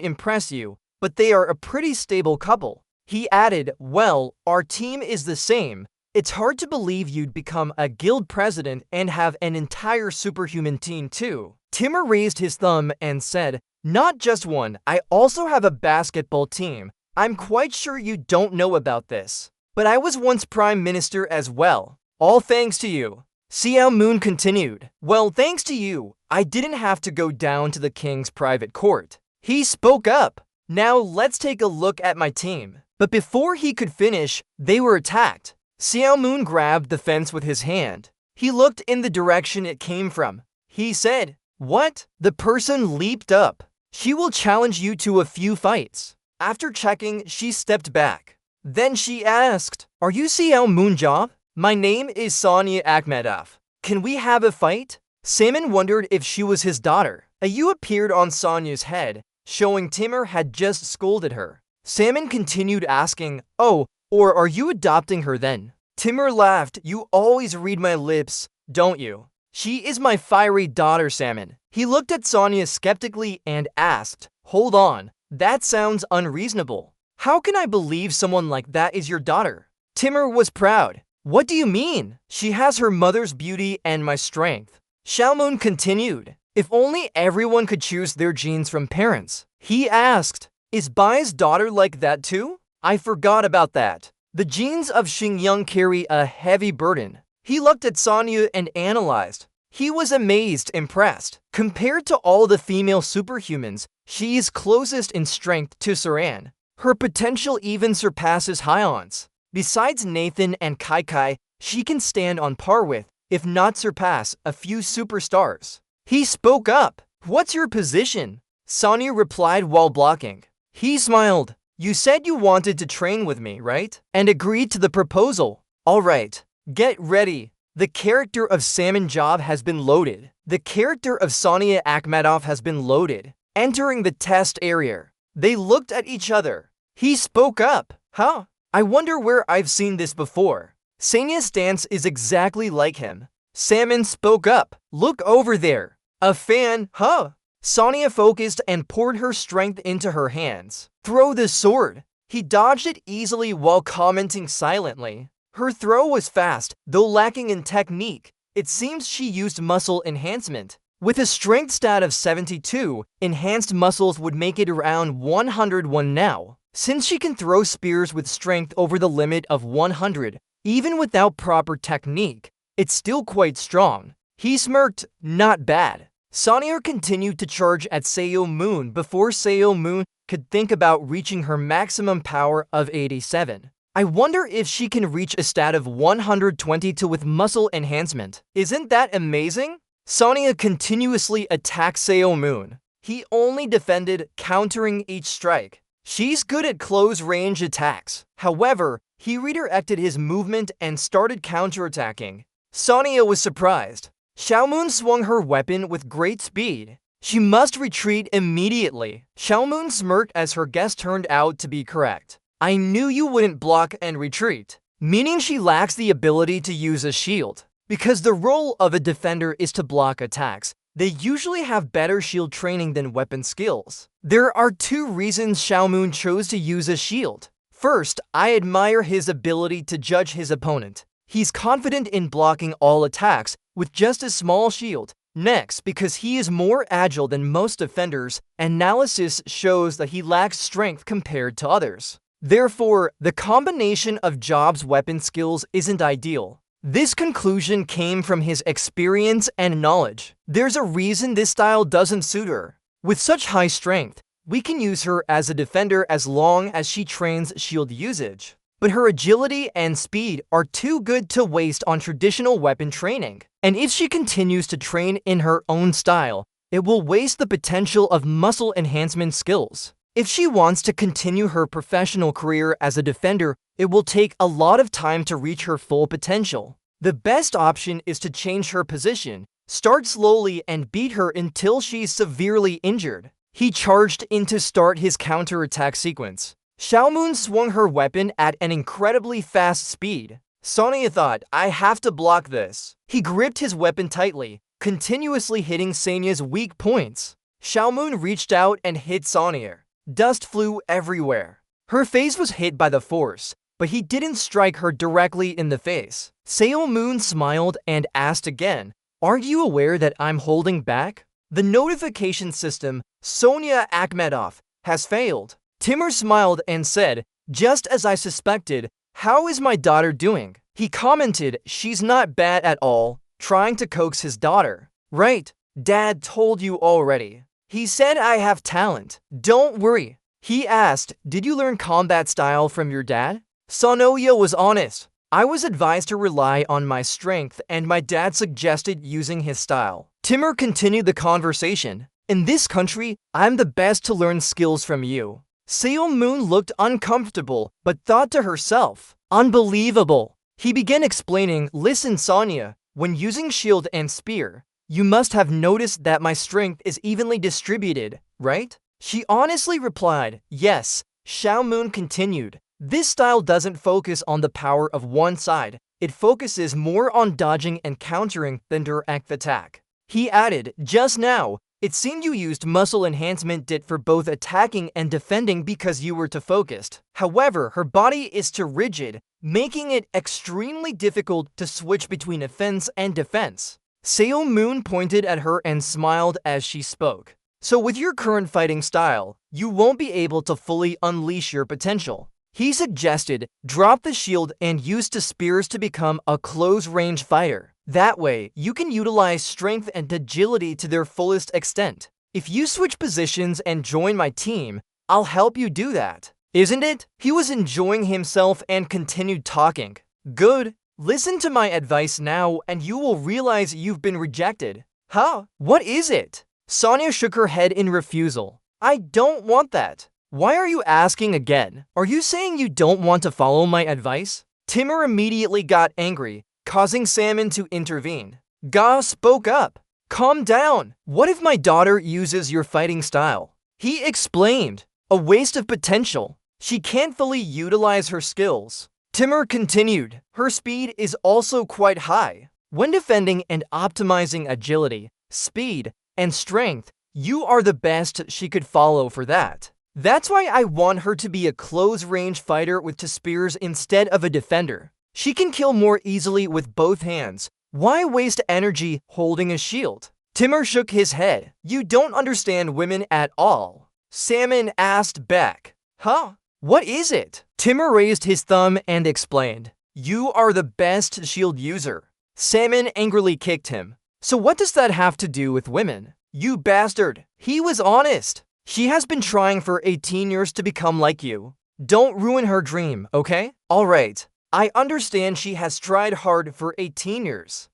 impress you, but they are a pretty stable couple. He added, well, our team is the same. It's hard to believe you'd become a guild president and have an entire superhuman team too. Timur raised his thumb and said, not just one, I also have a basketball team. I'm quite sure you don't know about this, but I was once prime minister as well. All thanks to you. Xiao Moon continued. Well, thanks to you, I didn't have to go down to the king's private court. He spoke up. Now let's take a look at my team. But before he could finish, they were attacked. Xiao Moon grabbed the fence with his hand. He looked in the direction it came from. He said, what? The person leaped up. She will challenge you to a few fights. After checking, she stepped back. Then she asked, are you Xiao Moon Job? My name is Sonia Akhmedov. Can we have a fight? Salmon wondered if she was his daughter. A U appeared on Sonia's head, showing Timur had just scolded her. Salmon continued asking, oh, or are you adopting her then? Timur laughed. You always read my lips, don't you? She is my fiery daughter, Salmon. He looked at Sonia skeptically and asked, hold on, that sounds unreasonable. How can I believe someone like that is your daughter? Timur was proud. What do you mean? She has her mother's beauty and my strength. Xiaomoon continued. If only everyone could choose their genes from parents. He asked, is Bai's daughter like that too? I forgot about that. The genes of Xingyang carry a heavy burden. He looked at Sonia and analyzed. He was amazed, impressed. Compared to all the female superhumans, she is closest in strength to Saran. Her potential even surpasses Hyon's. Besides Nathan and Kai Kai, she can stand on par with, if not surpass, a few superstars. He spoke up. What's your position? Sonia replied while blocking. He smiled. You said you wanted to train with me, right? And agreed to the proposal. All right, get ready. The character of Salmon Job has been loaded. The character of Sonia Akhmedov has been loaded. Entering the test area. They looked at each other. He spoke up. Huh? I wonder where I've seen this before. Sania's dance is exactly like him. Salmon spoke up. Look over there. A fan, huh? Sonia focused and poured her strength into her hands. Throw the sword. He dodged it easily while commenting silently. Her throw was fast, though lacking in technique. It seems she used muscle enhancement. With a strength stat of 72, enhanced muscles would make it around 101 now. Since she can throw spears with strength over the limit of 100, even without proper technique, it's still quite strong. He smirked, not bad. Sonia continued to charge at Seo Moon before Seo Moon could think about reaching her maximum power of 87. I wonder if she can reach a stat of 122 with muscle enhancement. Isn't that amazing? Sonia continuously attacked Seo Moon. He only defended, countering each strike. She's good at close-range attacks. However, he redirected his movement and started counterattacking. Sonia was surprised. Xiaomoon swung her weapon with great speed. She must retreat immediately. Xiaomoon smirked as her guess turned out to be correct. I knew you wouldn't block and retreat, meaning she lacks the ability to use a shield. Because the role of a defender is to block attacks, They usually have better shield training than weapon skills. There are 2 reasons Xiaomun chose to use a shield. First, I admire his ability to judge his opponent. He's confident in blocking all attacks with just a small shield. Next, because he is more agile than most defenders, analysis shows that he lacks strength compared to others. Therefore, the combination of Job's weapon skills isn't ideal. This conclusion came from his experience and knowledge. There's a reason this style doesn't suit her. With such high strength, we can use her as a defender as long as she trains shield usage. But her agility and speed are too good to waste on traditional weapon training. And if she continues to train in her own style, it will waste the potential of muscle enhancement skills. If she wants to continue her professional career as a defender, it will take a lot of time to reach her full potential. The best option is to change her position, start slowly and beat her until she's severely injured. He charged in to start his counterattack sequence. Xiaomun swung her weapon at an incredibly fast speed. Sonya thought, I have to block this. He gripped his weapon tightly, continuously hitting Sonya's weak points. Xiaomun reached out and hit Sonya. Dust flew everywhere. Her face was hit by the force, but he didn't strike her directly in the face. Xiaomun smiled and asked again, Aren't you aware that I'm holding back? The notification system, Sonya Akhmedov, has failed. Timur smiled and said, Just as I suspected, how is my daughter doing? He commented, She's not bad at all, trying to coax his daughter. Right, Dad told you already. He said I have talent. Don't worry. He asked, Did you learn combat style from your dad? Sonya was honest. I was advised to rely on my strength and my dad suggested using his style. Timur continued the conversation. In this country, I'm the best to learn skills from you. Xiaomun looked uncomfortable, but thought to herself, Unbelievable. He began explaining, Listen, Sonya, when using shield and spear, you must have noticed that my strength is evenly distributed, right? She honestly replied, Yes. Xiaomun continued, This style doesn't focus on the power of one side. It focuses more on dodging and countering than direct attack. He added, Just now, it seemed you used muscle enhancement DIT for both attacking and defending because you were too focused. However, her body is too rigid, making it extremely difficult to switch between offense and defense. Xiaomun pointed at her and smiled as she spoke. So with your current fighting style, you won't be able to fully unleash your potential. He suggested, drop the shield and use the spears to become a close-range fighter. That way, you can utilize strength and agility to their fullest extent. If you switch positions and join my team, I'll help you do that. Isn't it? He was enjoying himself and continued talking. Good. Listen to my advice now and you will realize you've been rejected. Huh? What is it? Sonya shook her head in refusal. I don't want that. Why are you asking again? Are you saying you don't want to follow my advice? Timur immediately got angry, causing Salmon to intervene. Ga spoke up. Calm down. What if my daughter uses your fighting style? He explained. A waste of potential. She can't fully utilize her skills. Timur continued. Her speed is also quite high. When defending and optimizing agility, speed, and strength, you are the best she could follow for that. That's why I want her to be a close-range fighter with two spears instead of a defender. She can kill more easily with both hands. Why waste energy holding a shield? Timur shook his head. You don't understand women at all. Salmon asked back. Huh? What is it? Timur raised his thumb and explained. You are the best shield user. Salmon angrily kicked him. So what does that have to do with women? You bastard. He was honest. She has been trying for 18 years to become like you. Don't ruin her dream, okay? Alright. I understand she has tried hard for 18 years.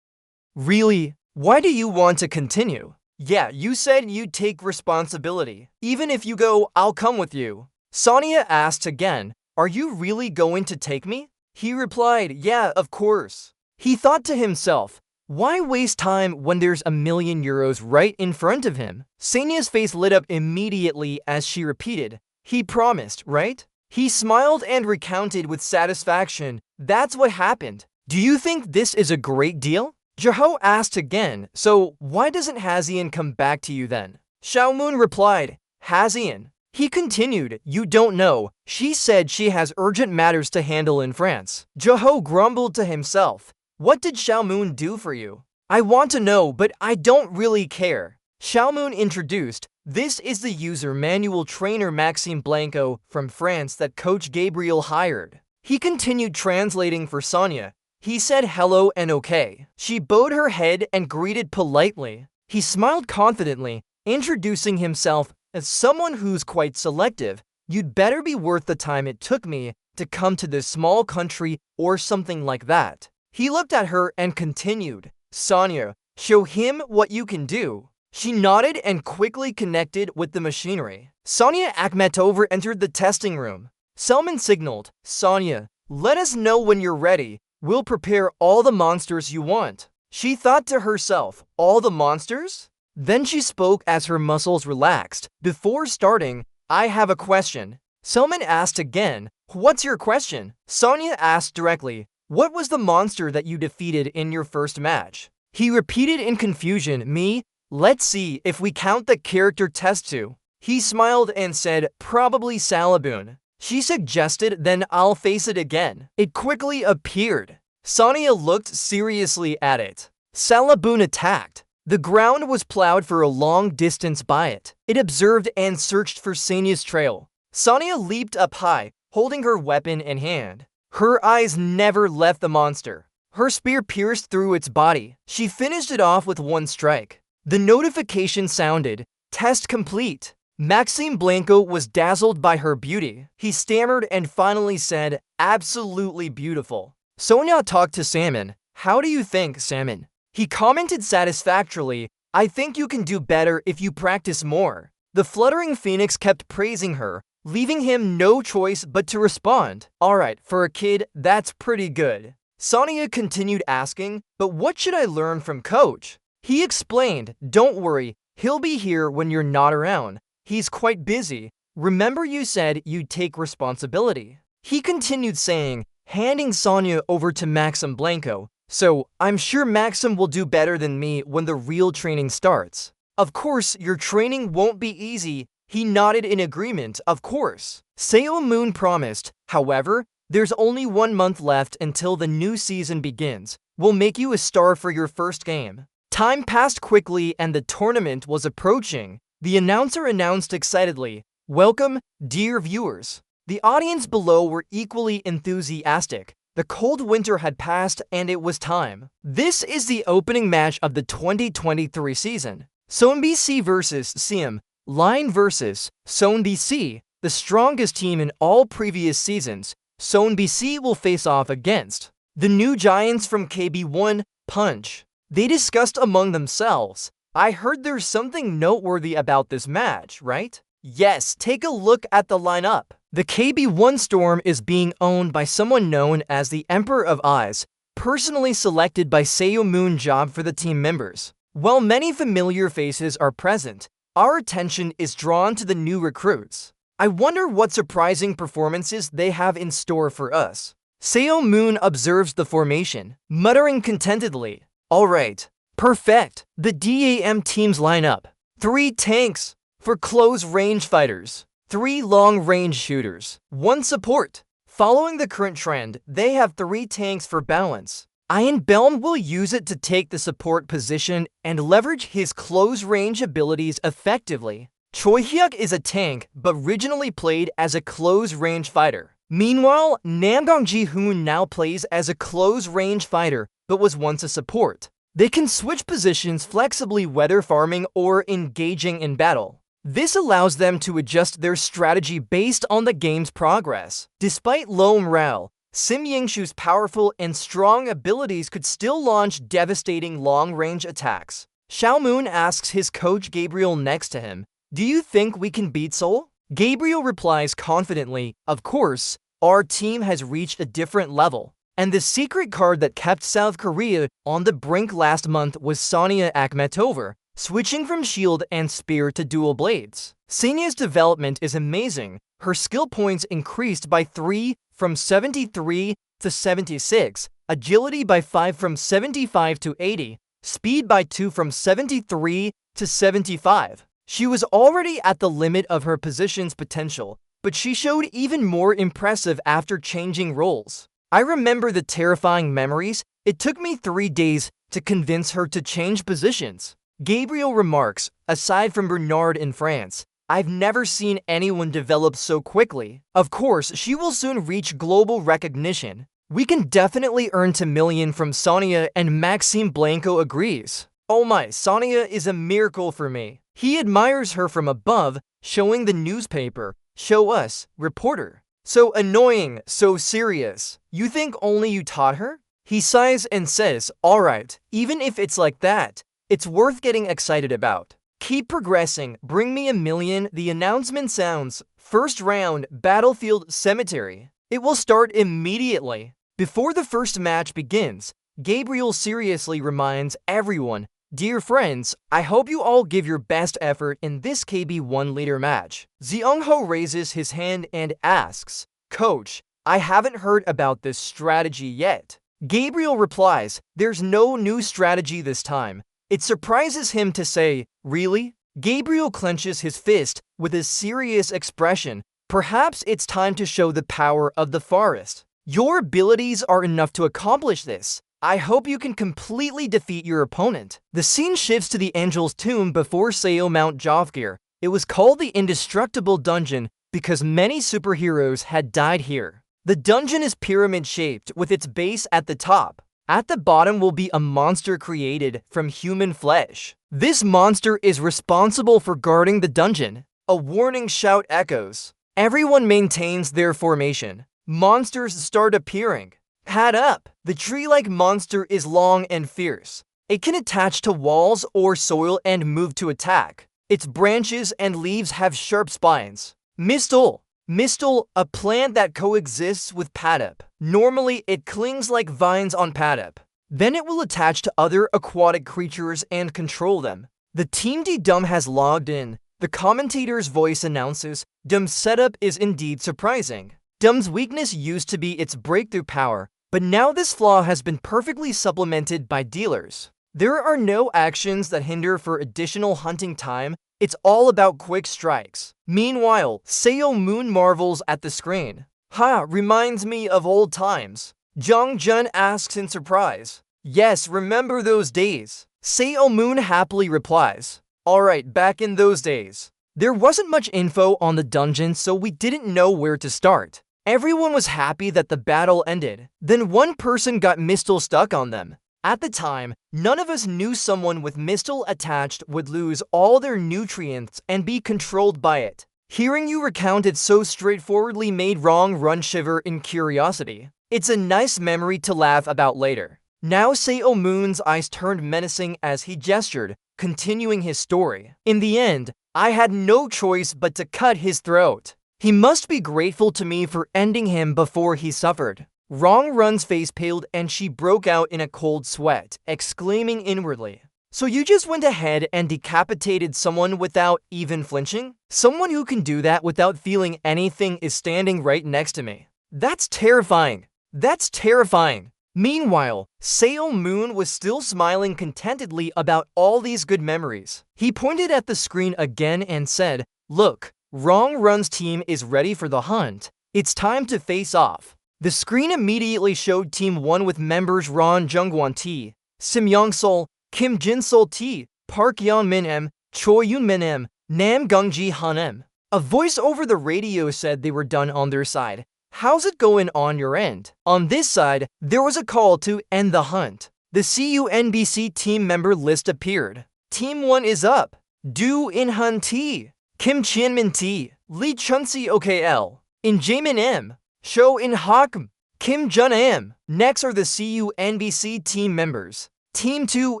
Really? Why do you want to continue? Yeah, you said you'd take responsibility. Even if you go, I'll come with you. Sonya asked again, Are you really going to take me? He replied, Yeah, of course. He thought to himself, why waste time when there's €1,000,000 right in front of him? Sanya's face lit up immediately as she repeated, he promised, right? He smiled and recounted with satisfaction, that's what happened. Do you think this is a great deal? Jaho asked again, so why doesn't Hazian come back to you then? Xiaomun replied, Hazian. He continued, you don't know, she said she has urgent matters to handle in France. Jaho grumbled to himself, what did Xiaomun do for you? I want to know, but I don't really care. Xiaomun introduced, this is the user manual trainer Maxime Blanco from France that Coach Gabriel hired. He continued translating for Sonia. He said hello and okay. She bowed her head and greeted politely. He smiled confidently, introducing himself as someone who's quite selective. You'd better be worth the time it took me to come to this small country or something like that. He looked at her and continued, Sonia, show him what you can do. She nodded and quickly connected with the machinery. Sonia Akhmetova entered the testing room. Selman signaled, Sonia, let us know when you're ready. We'll prepare all the monsters you want. She thought to herself, all the monsters? Then she spoke as her muscles relaxed. Before starting, I have a question. Selman asked again, what's your question? Sonia asked directly, what was the monster that you defeated in your first match? He repeated in confusion, me? Let's see if we count the character test too. He smiled and said, probably Salaboon. She suggested, then I'll face it again. It quickly appeared. Sonia looked seriously at it. Salaboon attacked. The ground was plowed for a long distance by it. It observed and searched for Sanya's trail. Sonia leaped up high, holding her weapon in hand. Her eyes never left the monster. Her spear pierced through its body. She finished it off with one strike. The notification sounded, test complete. Maxime Blanco was dazzled by her beauty. He stammered and finally said, absolutely beautiful. Sonia talked to Salmon. How do you think, Salmon? He commented satisfactorily, I think you can do better if you practice more. The fluttering phoenix kept praising her, leaving him no choice but to respond. Alright, for a kid, that's pretty good. Sonia continued asking, but what should I learn from Coach? He explained, don't worry, he'll be here when you're not around. He's quite busy. Remember you said you'd take responsibility. He continued saying, handing Sonia over to Maxim Blanco. So, I'm sure Maxim will do better than me when the real training starts. Of course, your training won't be easy. He nodded in agreement, of course. Seo Moon promised, however, there's only 1 month left until the new season begins. We'll make you a star for your first game. Time passed quickly and the tournament was approaching. The announcer announced excitedly, welcome, dear viewers. The audience below were equally enthusiastic. The cold winter had passed and it was time. This is the opening match of the 2023 season. Seonbc vs Siam, Line vs Seonbc, the strongest team in all previous seasons. Seonbc will face off against the new giants from KB1, Punch. They discussed among themselves. I heard there's something noteworthy about this match, right? Yes, take a look at the lineup. The KB1 Storm is being owned by someone known as the Emperor of Eyes, personally selected by Seo Moon Job for the team members. While many familiar faces are present, our attention is drawn to the new recruits. I wonder what surprising performances they have in store for us. Seo Moon observes the formation, muttering contentedly, alright, perfect. The DAM team's lineup. 3 tanks for close range fighters. 3 long-range shooters, 1 support. Following the current trend, they have 3 tanks for balance. Ian Belm will use it to take the support position and leverage his close-range abilities effectively. Choi Hyuk is a tank, but originally played as a close-range fighter. Meanwhile, Nam Dong Ji-hoon now plays as a close-range fighter, but was once a support. They can switch positions flexibly whether farming or engaging in battle. This allows them to adjust their strategy based on the game's progress. Despite low morale, Sim Yingshu's powerful and strong abilities could still launch devastating long-range attacks. Xiao Moon asks his coach Gabriel next to him, do you think we can beat Seoul? Gabriel replies confidently, of course, our team has reached a different level. And the secret card that kept South Korea on the brink last month was Sonia Akhmetova, switching from shield and spear to dual blades. Sonia's development is amazing. Her skill points increased by 3 from 73 to 76, agility by 5 from 75 to 80, speed by 2 from 73 to 75. She was already at the limit of her position's potential, but she showed even more impressive after changing roles. I remember the terrifying memories. It took me 3 days to convince her to change positions. Gabriel remarks, aside from Bernard in France, I've never seen anyone develop so quickly. Of course, she will soon reach global recognition. We can definitely earn $2 million from Sonia, and Maxime Blanco agrees. Oh my, Sonia is a miracle for me. He admires her from above, showing the newspaper. Show us, reporter. So annoying, so serious. You think only you taught her? He sighs and says, alright, even if it's like that, it's worth getting excited about. Keep progressing, bring me $1 million. The announcement sounds. First round, Battlefield Cemetery. It will start immediately. Before the first match begins, Gabriel seriously reminds everyone, dear friends, I hope you all give your best effort in this KB 1-liter match. Zeongho raises his hand and asks, Coach, I haven't heard about this strategy yet. Gabriel replies, there's no new strategy this time. It surprises him to say, really? Gabriel clenches his fist with a serious expression. Perhaps it's time to show the power of the forest. Your abilities are enough to accomplish this. I hope you can completely defeat your opponent. The scene shifts to the Angel's tomb before Seo Mount Jofgir. It was called the Indestructible Dungeon because many superheroes had died here. The dungeon is pyramid-shaped with its base at the top. At the bottom will be a monster created from human flesh. This monster is responsible for guarding the dungeon. A warning shout echoes. Everyone maintains their formation. Monsters start appearing. Pad up! The tree-like monster is long and fierce. It can attach to walls or soil and move to attack. Its branches and leaves have sharp spines. Mistle. Mistle, a plant that coexists with Padup. Normally, it clings like vines on Padup. Then it will attach to other aquatic creatures and control them. The Team D Dum has logged in. The commentator's voice announces, Dum's setup is indeed surprising. Dum's weakness used to be its breakthrough power, but now this flaw has been perfectly supplemented by dealers. There are no actions that hinder for additional hunting time. It's all about quick strikes. Meanwhile, Seo Moon marvels at the screen. Ha, reminds me of old times. Jung Jun asks in surprise. Yes, remember those days. Seo Moon happily replies. Alright, back in those days. There wasn't much info on the dungeon, so we didn't know where to start. Everyone was happy that the battle ended. Then one person got Mistle stuck on them. At the time, none of us knew someone with Mistle attached would lose all their nutrients and be controlled by it. Hearing you recount it so straightforwardly made Wrong Run shiver in curiosity. It's a nice memory to laugh about later. Now Seo Moon's eyes turned menacing as he gestured, continuing his story. In the end, I had no choice but to cut his throat. He must be grateful to me for ending him before he suffered. Wrong Run's face paled and she broke out in a cold sweat, exclaiming inwardly, so you just went ahead and decapitated someone without even flinching? Someone who can do that without feeling anything is standing right next to me. That's terrifying. That's terrifying. Meanwhile, Seo Moon was still smiling contentedly about all these good memories. He pointed at the screen again and said, look, Wrong Run's team is ready for the hunt. It's time to face off. The screen immediately showed Team 1 with members Ron Jungwon T, Sim Young-sol, Kim Jin-sol T, Park Yeon-min M, Choi Yoon-min M, Nam Gung-ji Han M. A voice over the radio said they were done on their side. How's it going on your end? On this side, there was a call to end the hunt. The CUNBC team member list appeared. Team 1 is up. Do In-hun T, Kim Chien-min T, Lee Chun-si OKL, In Jae-min M, Sho In-hak, Kim Jun M. Next are the CUNBC team members. Team 2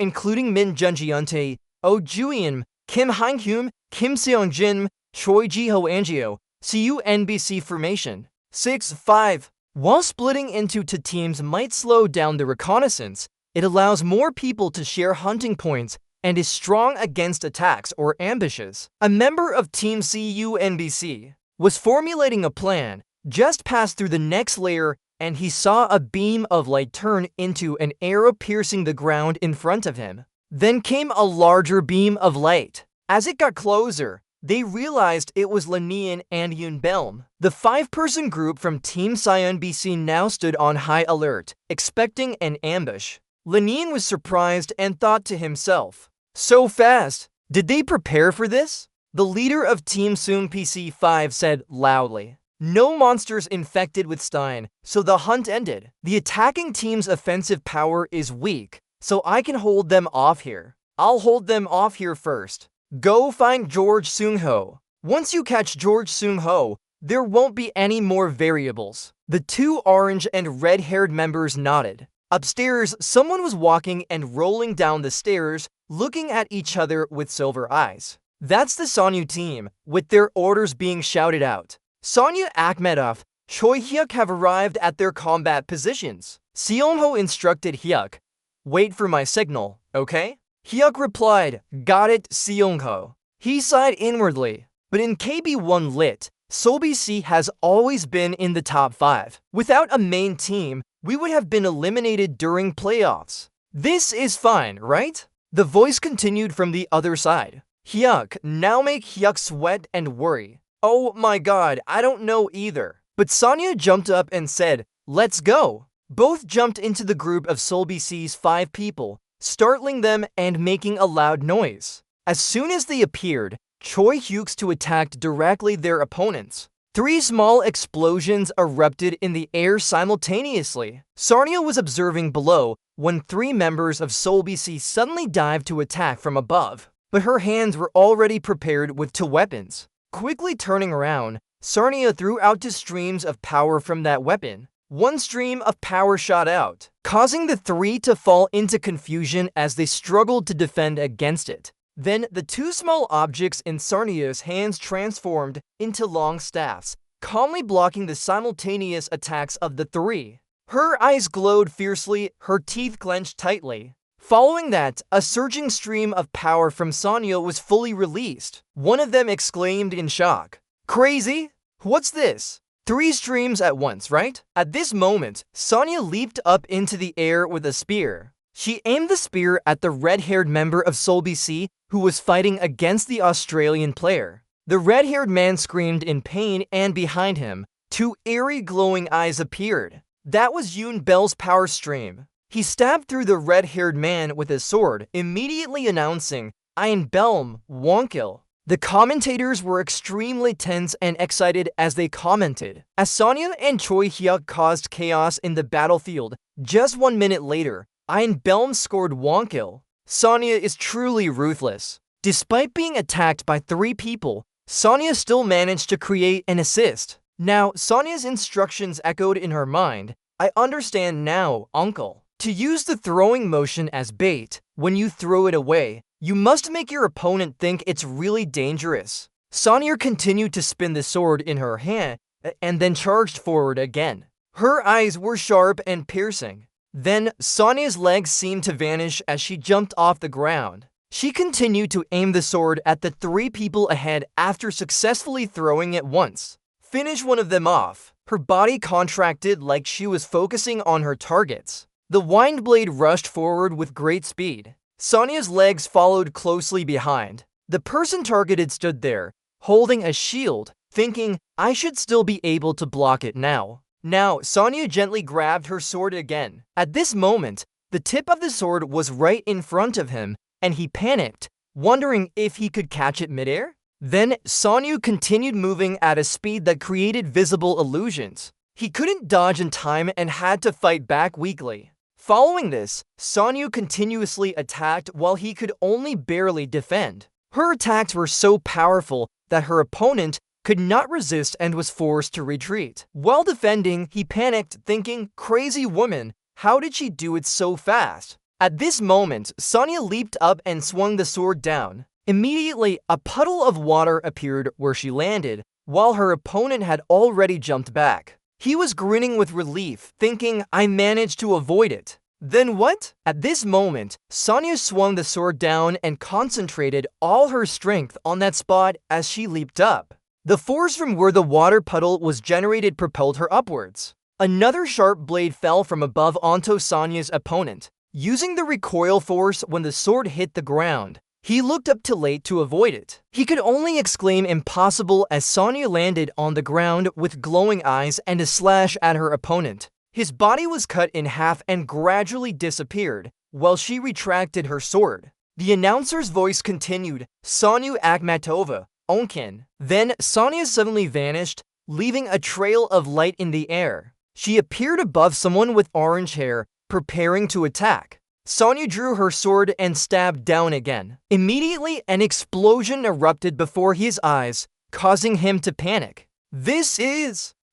including Min Jun-jiuntae, Oh Ju-yeon, Kim Han-hyun, Kim Seong-jin, Choi Ji-ho Angio, CUNBC formation. 6-5. While splitting into two teams might slow down the reconnaissance, it allows more people to share hunting points and is strong against attacks or ambushes. A member of Team CUNBC was formulating a plan, just passed through the next layer, and he saw a beam of light turn into an arrow piercing the ground in front of him. Then came a larger beam of light. As it got closer, they realized it was Lanian and Yunbelm. The 5-person group from Team CUNBC now stood on high alert, expecting an ambush. Lanian was surprised and thought to himself, "So fast! Did they prepare for this?" The leader of Team CUNBC 5 said loudly, "No monsters infected with Stein, so the hunt ended. The attacking team's offensive power is weak, so I can hold them off here. I'll hold them off here first. Go find George Seung-ho. Once you catch George Seung-ho, there won't be any more variables." The two orange and red-haired members nodded. Upstairs, someone was walking and rolling down the stairs, looking at each other with silver eyes. That's the Sonyu team, with their orders being shouted out. Sonya Akhmedov, Choi Hyuk have arrived at their combat positions. Seung-ho instructed Hyuk, "Wait for my signal, okay?" Hyuk replied, "Got it, Seung-ho." He sighed inwardly, but in KB1 Lit, Seoul BC has always been in the top 5. Without a main team, we would have been eliminated during playoffs. This is fine, right? The voice continued from the other side. Hyuk, now make Hyuk sweat and worry. Oh my god, I don't know either. But Sonya jumped up and said, "Let's go." Both jumped into the group of Seoul BC's 5 people, startling them and making a loud noise. As soon as they appeared, Choi Hyuk's to attack directly their opponents. 3 small explosions erupted in the air simultaneously. Sarnia was observing below when 3 members of Seoul BC suddenly dived to attack from above, but her hands were already prepared with 2 weapons. Quickly turning around, Sarnia threw out 2 streams of power from that weapon. 1 stream of power shot out, causing the 3 to fall into confusion as they struggled to defend against it. Then the 2 small objects in Sarnia's hands transformed into long staffs, calmly blocking the simultaneous attacks of the 3. Her eyes glowed fiercely, her teeth clenched tightly. Following that, a surging stream of power from Sonya was fully released. One of them exclaimed in shock, "Crazy? What's this? 3 streams at once, right?" At this moment, Sonya leaped up into the air with a spear. She aimed the spear at the red-haired member of Seoul BC who was fighting against the Australian player. The red-haired man screamed in pain, and behind him, 2 airy glowing eyes appeared. That was Yoon Bell's power stream. He stabbed through the red-haired man with his sword, immediately announcing, "Ein Belm, Wonkil." The commentators were extremely tense and excited as they commented. As Sonya and Choi Hyuk caused chaos in the battlefield, just 1 minute later, Ein Belm scored Wonkil. Sonya is truly ruthless. Despite being attacked by 3 people, Sonya still managed to create an assist. Now, Sonya's instructions echoed in her mind, "I understand now, uncle. To use the throwing motion as bait, when you throw it away, you must make your opponent think it's really dangerous." Sonya continued to spin the sword in her hand and then charged forward again. Her eyes were sharp and piercing. Then, Sonya's legs seemed to vanish as she jumped off the ground. She continued to aim the sword at the 3 people ahead after successfully throwing it once. Finish one of them off. Her body contracted like she was focusing on her targets. The wind blade rushed forward with great speed. Sonya's legs followed closely behind. The person targeted stood there, holding a shield, thinking, "I should still be able to block it now." Now, Sonya gently grabbed her sword again. At this moment, the tip of the sword was right in front of him, and he panicked, wondering if he could catch it midair. Then, Sonya continued moving at a speed that created visible illusions. He couldn't dodge in time and had to fight back weakly. Following this, Sonya continuously attacked while he could only barely defend. Her attacks were so powerful that her opponent could not resist and was forced to retreat. While defending, he panicked, thinking, "Crazy woman, how did she do it so fast?" At this moment, Sonya leaped up and swung the sword down. Immediately, a puddle of water appeared where she landed, while her opponent had already jumped back. He was grinning with relief, thinking, I managed to avoid it. Then what? At this moment, Sonya swung the sword down and concentrated all her strength on that spot as she leaped up. The force from where the water puddle was generated propelled her upwards. Another sharp blade fell from above onto Sonya's opponent. Using the recoil force when the sword hit the ground, he looked up too late to avoid it. He could only exclaim impossible as Sonya landed on the ground with glowing eyes and a slash at her opponent. His body was cut in half and gradually disappeared, while she retracted her sword. The announcer's voice continued, Sonya Akhmatova, Onkin. Then Sonya suddenly vanished, leaving a trail of light in the air. She appeared above someone with orange hair, preparing to attack. Sonya drew her sword and stabbed down again. Immediately, an explosion erupted before his eyes, causing him to panic.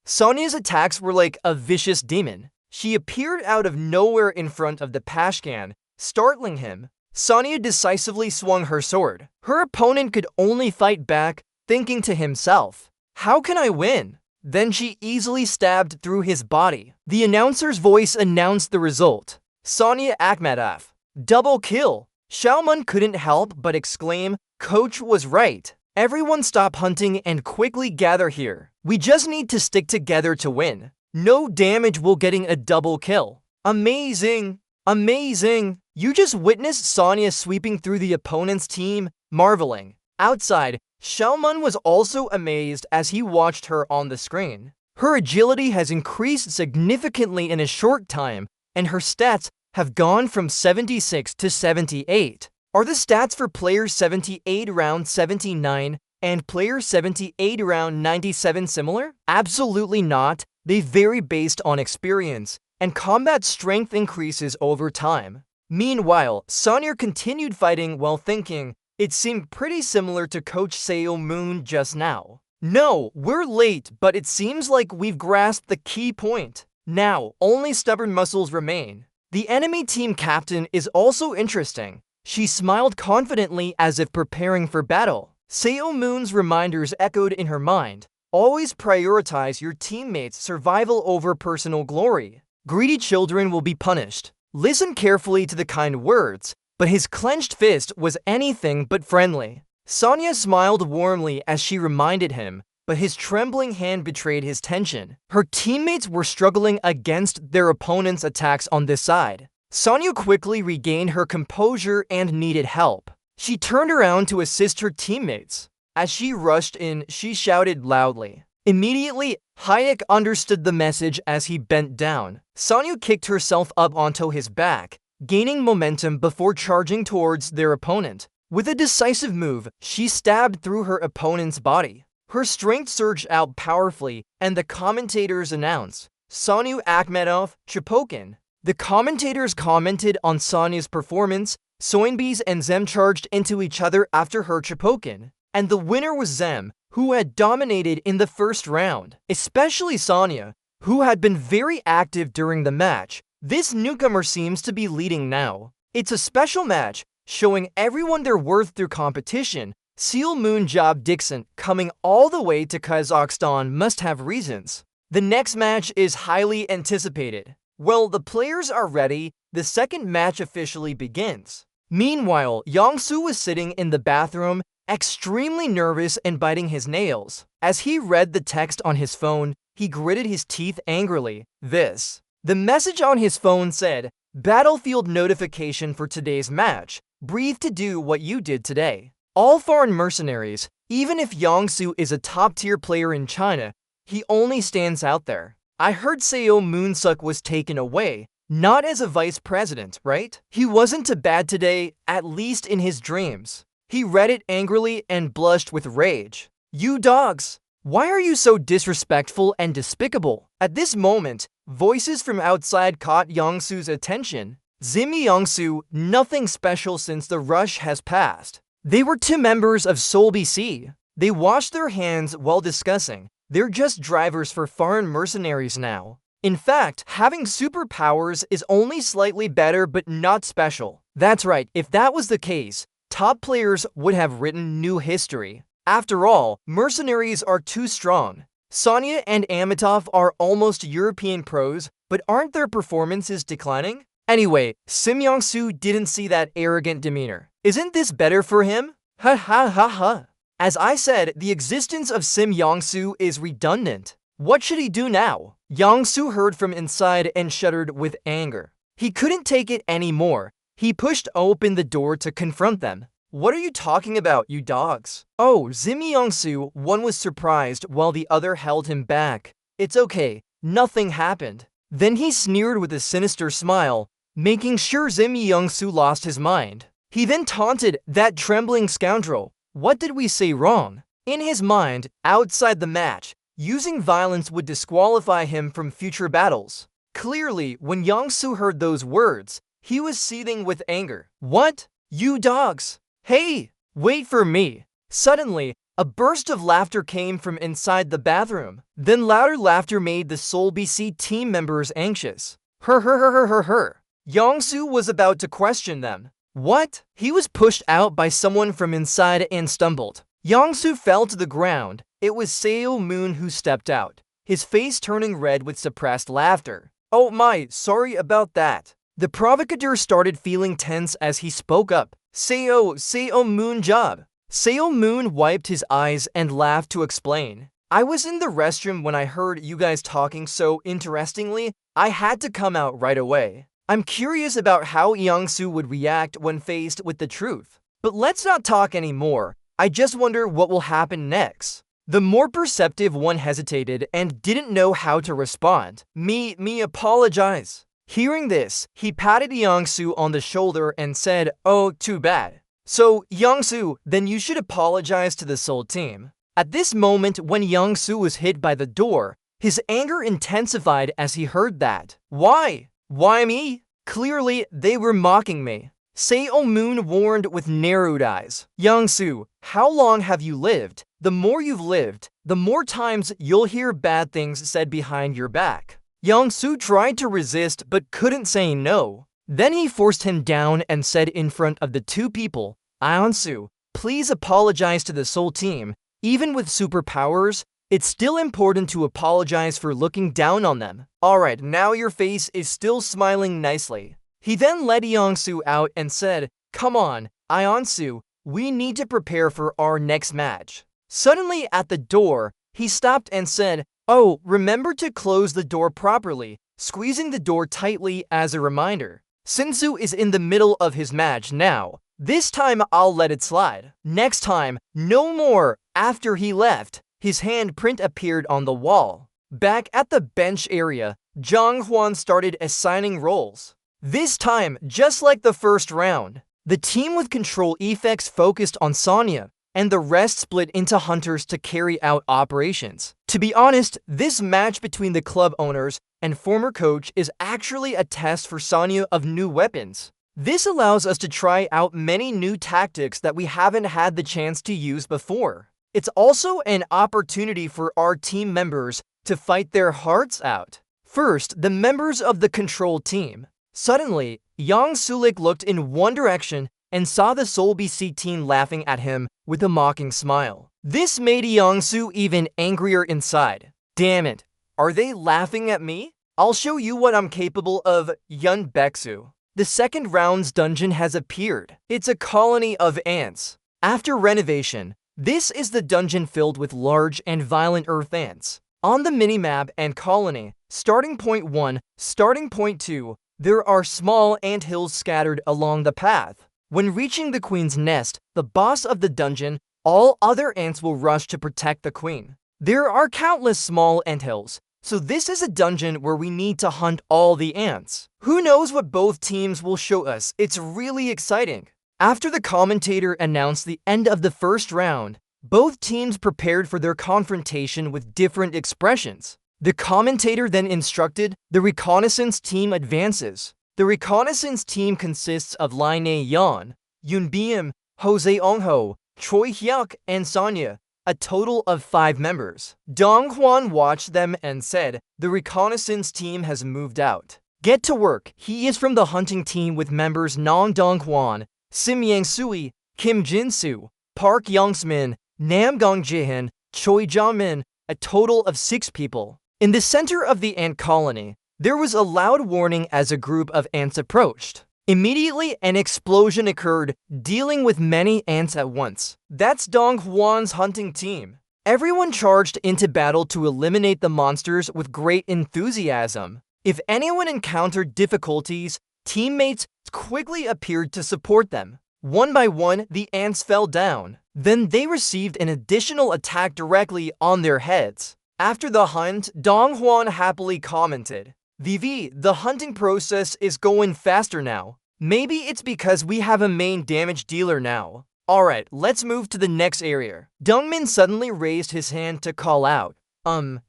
Sonya's attacks were like a vicious demon. She appeared out of nowhere in front of the Pashkan, startling him. Sonya decisively swung her sword. Her opponent could only fight back, thinking to himself, how can I win? Then she easily stabbed through his body. The announcer's voice announced the result. Sonya Akhmatova. Double kill. Xiaoman couldn't help but exclaim, Coach was right. Everyone stop hunting and quickly gather here. We just need to stick together to win. No damage while getting a double kill. Amazing! Amazing! You just witnessed Sonya sweeping through the opponent's team, marveling. Outside, Xiaoman was also amazed as he watched her on the screen. Her agility has increased significantly in a short time, and her stats have gone from 76 to 78. Are the stats for player 78 around 79 and player 78 around 97 similar? Absolutely not. They vary based on experience, and combat strength increases over time. Meanwhile, Sonya continued fighting while thinking, it seemed pretty similar to Coach Seo Moon just now. No, we're late, but it seems like we've grasped the key point. Now, only stubborn muscles remain. The enemy team captain is also interesting. She smiled confidently as if preparing for battle. Seo Moon's reminders echoed in her mind. Always prioritize your teammates' survival over personal glory. Greedy children will be punished. Listen carefully to the kind words, but his clenched fist was anything but friendly. Sonya smiled warmly as she reminded him, but his trembling hand betrayed his tension. Her teammates were struggling against their opponent's attacks on this side. Sonya quickly regained her composure and needed help. She turned around to assist her teammates. As she rushed in, she shouted loudly. Immediately, Hayek understood the message as he bent down. Sonya kicked herself up onto his back, gaining momentum before charging towards their opponent. With a decisive move, she stabbed through her opponent's body. Her strength surged out powerfully, and the commentators announced, Sonya Akhmatova, Chipokin. The commentators commented on Sonya's performance. Soinbees and Zem charged into each other after her Chipokin. And the winner was Zem, who had dominated in the first round. Especially Sonya, who had been very active during the match. This newcomer seems to be leading now. It's a special match, showing everyone their worth through competition. Seal Moon Job Dixon, coming all the way to Kazakhstan, must have reasons. The next match is highly anticipated. Well, the players are ready. The second match officially begins. Meanwhile, Yongsu was sitting in the bathroom, extremely nervous and biting his nails. As he read the text on his phone, he gritted his teeth angrily. The message on his phone said, Battlefield notification for today's match. Breathe to do what you did today. All foreign mercenaries, even if Yongsu is a top-tier player in China, he only stands out there. I heard Seo Moonsuk was taken away, not as a vice president, right? He wasn't too bad today, at least in his dreams. He read it angrily and blushed with rage. You dogs! Why are you so disrespectful and despicable? At this moment, voices from outside caught Yongsu's attention. Zimi Yongsu, nothing special since the rush has passed. They were two members of Seoul BC. They washed their hands while discussing. They're just drivers for foreign mercenaries now. In fact, having superpowers is only slightly better but not special. That's right, if that was the case, top players would have written new history. After all, mercenaries are too strong. Sonya and Amitov are almost European pros, but aren't their performances declining? Anyway, Sim Yong-soo didn't see that arrogant demeanor. Isn't this better for him? Ha ha ha ha. As I said, the existence of Sim Yong-soo is redundant. What should he do now? Yong-soo heard from inside and shuddered with anger. He couldn't take it anymore. He pushed open the door to confront them. What are you talking about, you dogs? Oh, Sim Yong-soo, one was surprised while the other held him back. It's okay, nothing happened. Then he sneered with a sinister smile, making sure Sim Yong-soo lost his mind. He then taunted that trembling scoundrel. What did we say wrong? In his mind, outside the match, using violence would disqualify him from future battles. Clearly, when Yong-soo heard those words, he was seething with anger. What? You dogs! Hey! Wait for me! Suddenly, a burst of laughter came from inside the bathroom. Then louder laughter made the Seoul BC team members anxious. Her. Yong-soo was about to question them. What? He was pushed out by someone from inside and stumbled. Yong-soo fell to the ground. It was Seo Moon who stepped out, his face turning red with suppressed laughter. Oh my, sorry about that. The provocateur started feeling tense as he spoke up. Seo Moon job. Seo Moon wiped his eyes and laughed to explain. I was in the restroom when I heard you guys talking, so interestingly, I had to come out right away. I'm curious about how Yong-soo would react when faced with the truth. But let's not talk anymore. I just wonder what will happen next. The more perceptive one hesitated and didn't know how to respond. Me apologize. Hearing this, he patted Yong-soo on the shoulder and said, oh, too bad. So, Yong-soo, then you should apologize to the Seoul team. At this moment, when Yong-soo was hit by the door, his anger intensified as he heard that. Why? Why me? Clearly, they were mocking me. Seo Moon warned with narrowed eyes. Yong-soo, how long have you lived? The more you've lived, the more times you'll hear bad things said behind your back. Yong-soo tried to resist but couldn't say no. Then he forced him down and said in front of the two people, Yeon-soo, please apologize to the Seoul team. Even with superpowers, it's still important to apologize for looking down on them. Alright, now your face is still smiling nicely. He then led Yong-soo out and said, come on, Yeon-soo, we need to prepare for our next match. Suddenly at the door, he stopped and said, oh, remember to close the door properly, squeezing the door tightly as a reminder. Sinsu is in the middle of his match now. This time I'll let it slide. Next time, no more. After he left, his handprint appeared on the wall. Back at the bench area, Jong Hwan started assigning roles. This time, just like the first round, the team with control effects focused on Sonya, and the rest split into hunters to carry out operations. To be honest, this match between the club owners and former coach is actually a test for Sonya of new weapons. This allows us to try out many new tactics that we haven't had the chance to use before. It's also an opportunity for our team members to fight their hearts out. First, the members of the control team. Suddenly, Yang Sulik looked in one direction and saw the Seoul BC team laughing at him with a mocking smile. This made Yang-soo even angrier inside. Damn it, are they laughing at me? I'll show you what I'm capable of, Yun Baeksu. The second round's dungeon has appeared. It's a colony of ants. After renovation, this is the dungeon filled with large and violent earth ants. On the minimap and colony, starting point 1, starting point 2, there are small anthills scattered along the path. When reaching the queen's nest, the boss of the dungeon, all other ants will rush to protect the queen. There are countless small anthills, so this is a dungeon where we need to hunt all the ants. Who knows what both teams will show us? It's really exciting. After the commentator announced the end of the first round, both teams prepared for their confrontation with different expressions. The commentator then instructed the reconnaissance team advances. The reconnaissance team consists of Lee Na-yeon, Yoon Beom, Jose Ongho, Choi Hyuk, and Sonya, a total of 5 members. Dong Hwan watched them and said, the reconnaissance team has moved out. Get to work. He is from the hunting team with members Nong Dong Hwan, Sim Yang-sui, Kim Jin-soo, Park Young-smin, Nam Gong Jihin, Choi Jong-min, a total of 6 people. In the center of the ant colony, there was a loud warning as a group of ants approached. Immediately, an explosion occurred, dealing with many ants at once. That's Dong Hwan's hunting team. Everyone charged into battle to eliminate the monsters with great enthusiasm. If anyone encountered difficulties, teammates quickly appeared to support them. One by one, the ants fell down. Then they received an additional attack directly on their heads. After the hunt, Dong Hwan happily commented, "VV, the hunting process is going faster now. Maybe it's because we have a main damage dealer now. Alright, let's move to the next area." Dongmin suddenly raised his hand to call out,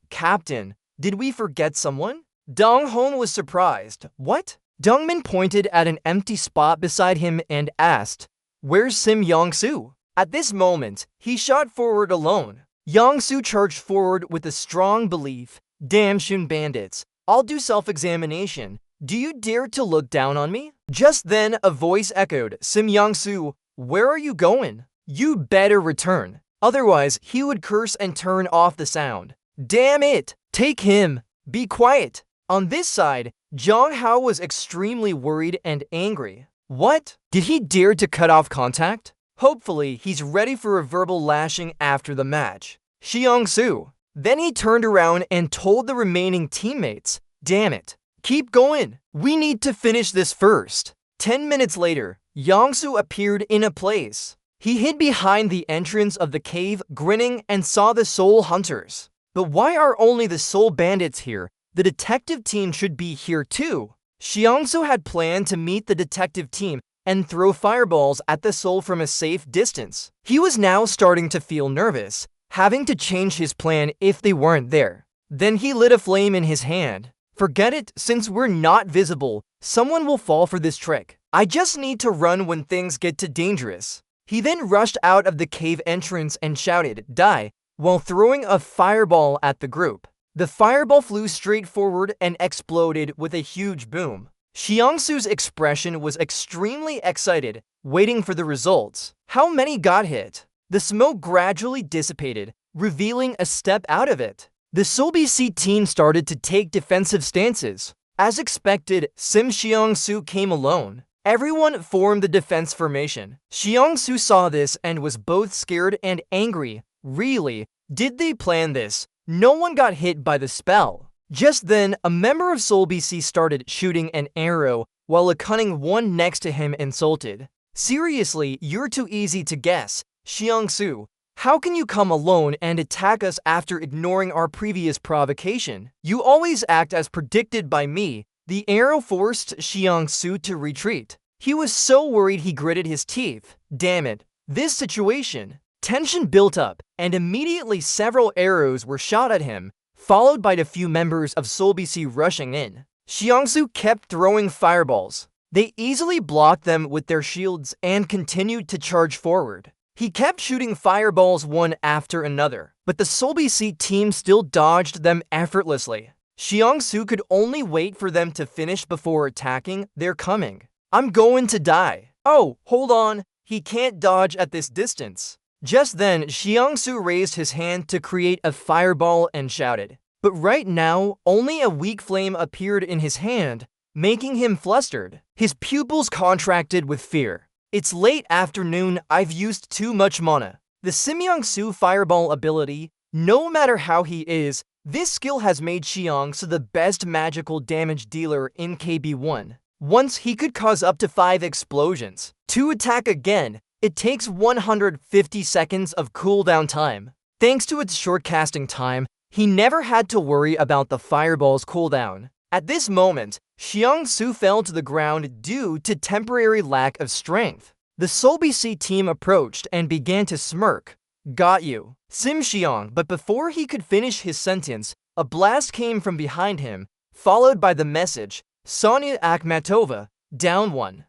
Captain, did we forget someone?" Dong Hwan was surprised. What? Dongmin pointed at an empty spot beside him and asked, "Where's Sim Yong-soo?" At this moment, he shot forward alone. Yong-soo charged forward with a strong belief, "Damn Shun bandits, I'll do self-examination. Do you dare to look down on me?" Just then, a voice echoed, "Sim Yong-soo, where are you going? You better return. Otherwise, he would curse and turn off the sound. Damn it! Take him! Be quiet!" On this side, Jong Hao was extremely worried and angry. What? Did he dare to cut off contact? Hopefully, he's ready for a verbal lashing after the match. Xiang-su. Then he turned around and told the remaining teammates, "Damn it. Keep going. We need to finish this first." 10 minutes later, Yong-soo appeared in a place. He hid behind the entrance of the cave, grinning, and saw the soul hunters. But why are only the soul bandits here? The detective team should be here too. Xiang-soo had planned to meet the detective team and throw fireballs at the soul from a safe distance. He was now starting to feel nervous, having to change his plan if they weren't there. Then he lit a flame in his hand. Forget it, since we're not visible, someone will fall for this trick. I just need to run when things get too dangerous. He then rushed out of the cave entrance and shouted, "Die," while throwing a fireball at the group. The fireball flew straight forward and exploded with a huge boom. Xiang-soo's expression was extremely excited, waiting for the results. How many got hit? The smoke gradually dissipated, revealing a step out of it. The Seoul BC team started to take defensive stances. As expected, Sim Xiang-soo came alone. Everyone formed the defense formation. Xiang-soo saw this and was both scared and angry. Really? Did they plan this? No one got hit by the spell. Just then, a member of Seoul BC started shooting an arrow while a cunning one next to him insulted. "Seriously, you're too easy to guess. Xiang-soo, how can you come alone and attack us after ignoring our previous provocation? You always act as predicted by me." The arrow forced Xiang-soo to retreat. He was so worried he gritted his teeth. Damn it, this situation. Tension built up, and immediately several arrows were shot at him, followed by the few members of Seoul BC rushing in. Xiang-soo kept throwing fireballs. They easily blocked them with their shields and continued to charge forward. He kept shooting fireballs one after another, but the Seoul BC team still dodged them effortlessly. Xiang-soo could only wait for them to finish before attacking. "They're coming. I'm going to die." "Oh, hold on. He can't dodge at this distance." Just then, Xiang-soo raised his hand to create a fireball and shouted. But right now, only a weak flame appeared in his hand, making him flustered. His pupils contracted with fear. "It's late afternoon. I've used too much mana." The Sim Yong-soo fireball ability, no matter how he is, this skill has made Xiang-soo the best magical damage dealer in KB1. Once he could cause up to 5 explosions. To attack again, it takes 150 seconds of cooldown time. Thanks to its short casting time, he never had to worry about the fireball's cooldown. At this moment, Xiang-soo fell to the ground due to temporary lack of strength. The Seoul BC team approached and began to smirk. "Got you, Sim Xiang," but before he could finish his sentence, a blast came from behind him, followed by the message, "Sonia Akhmatova, down 1."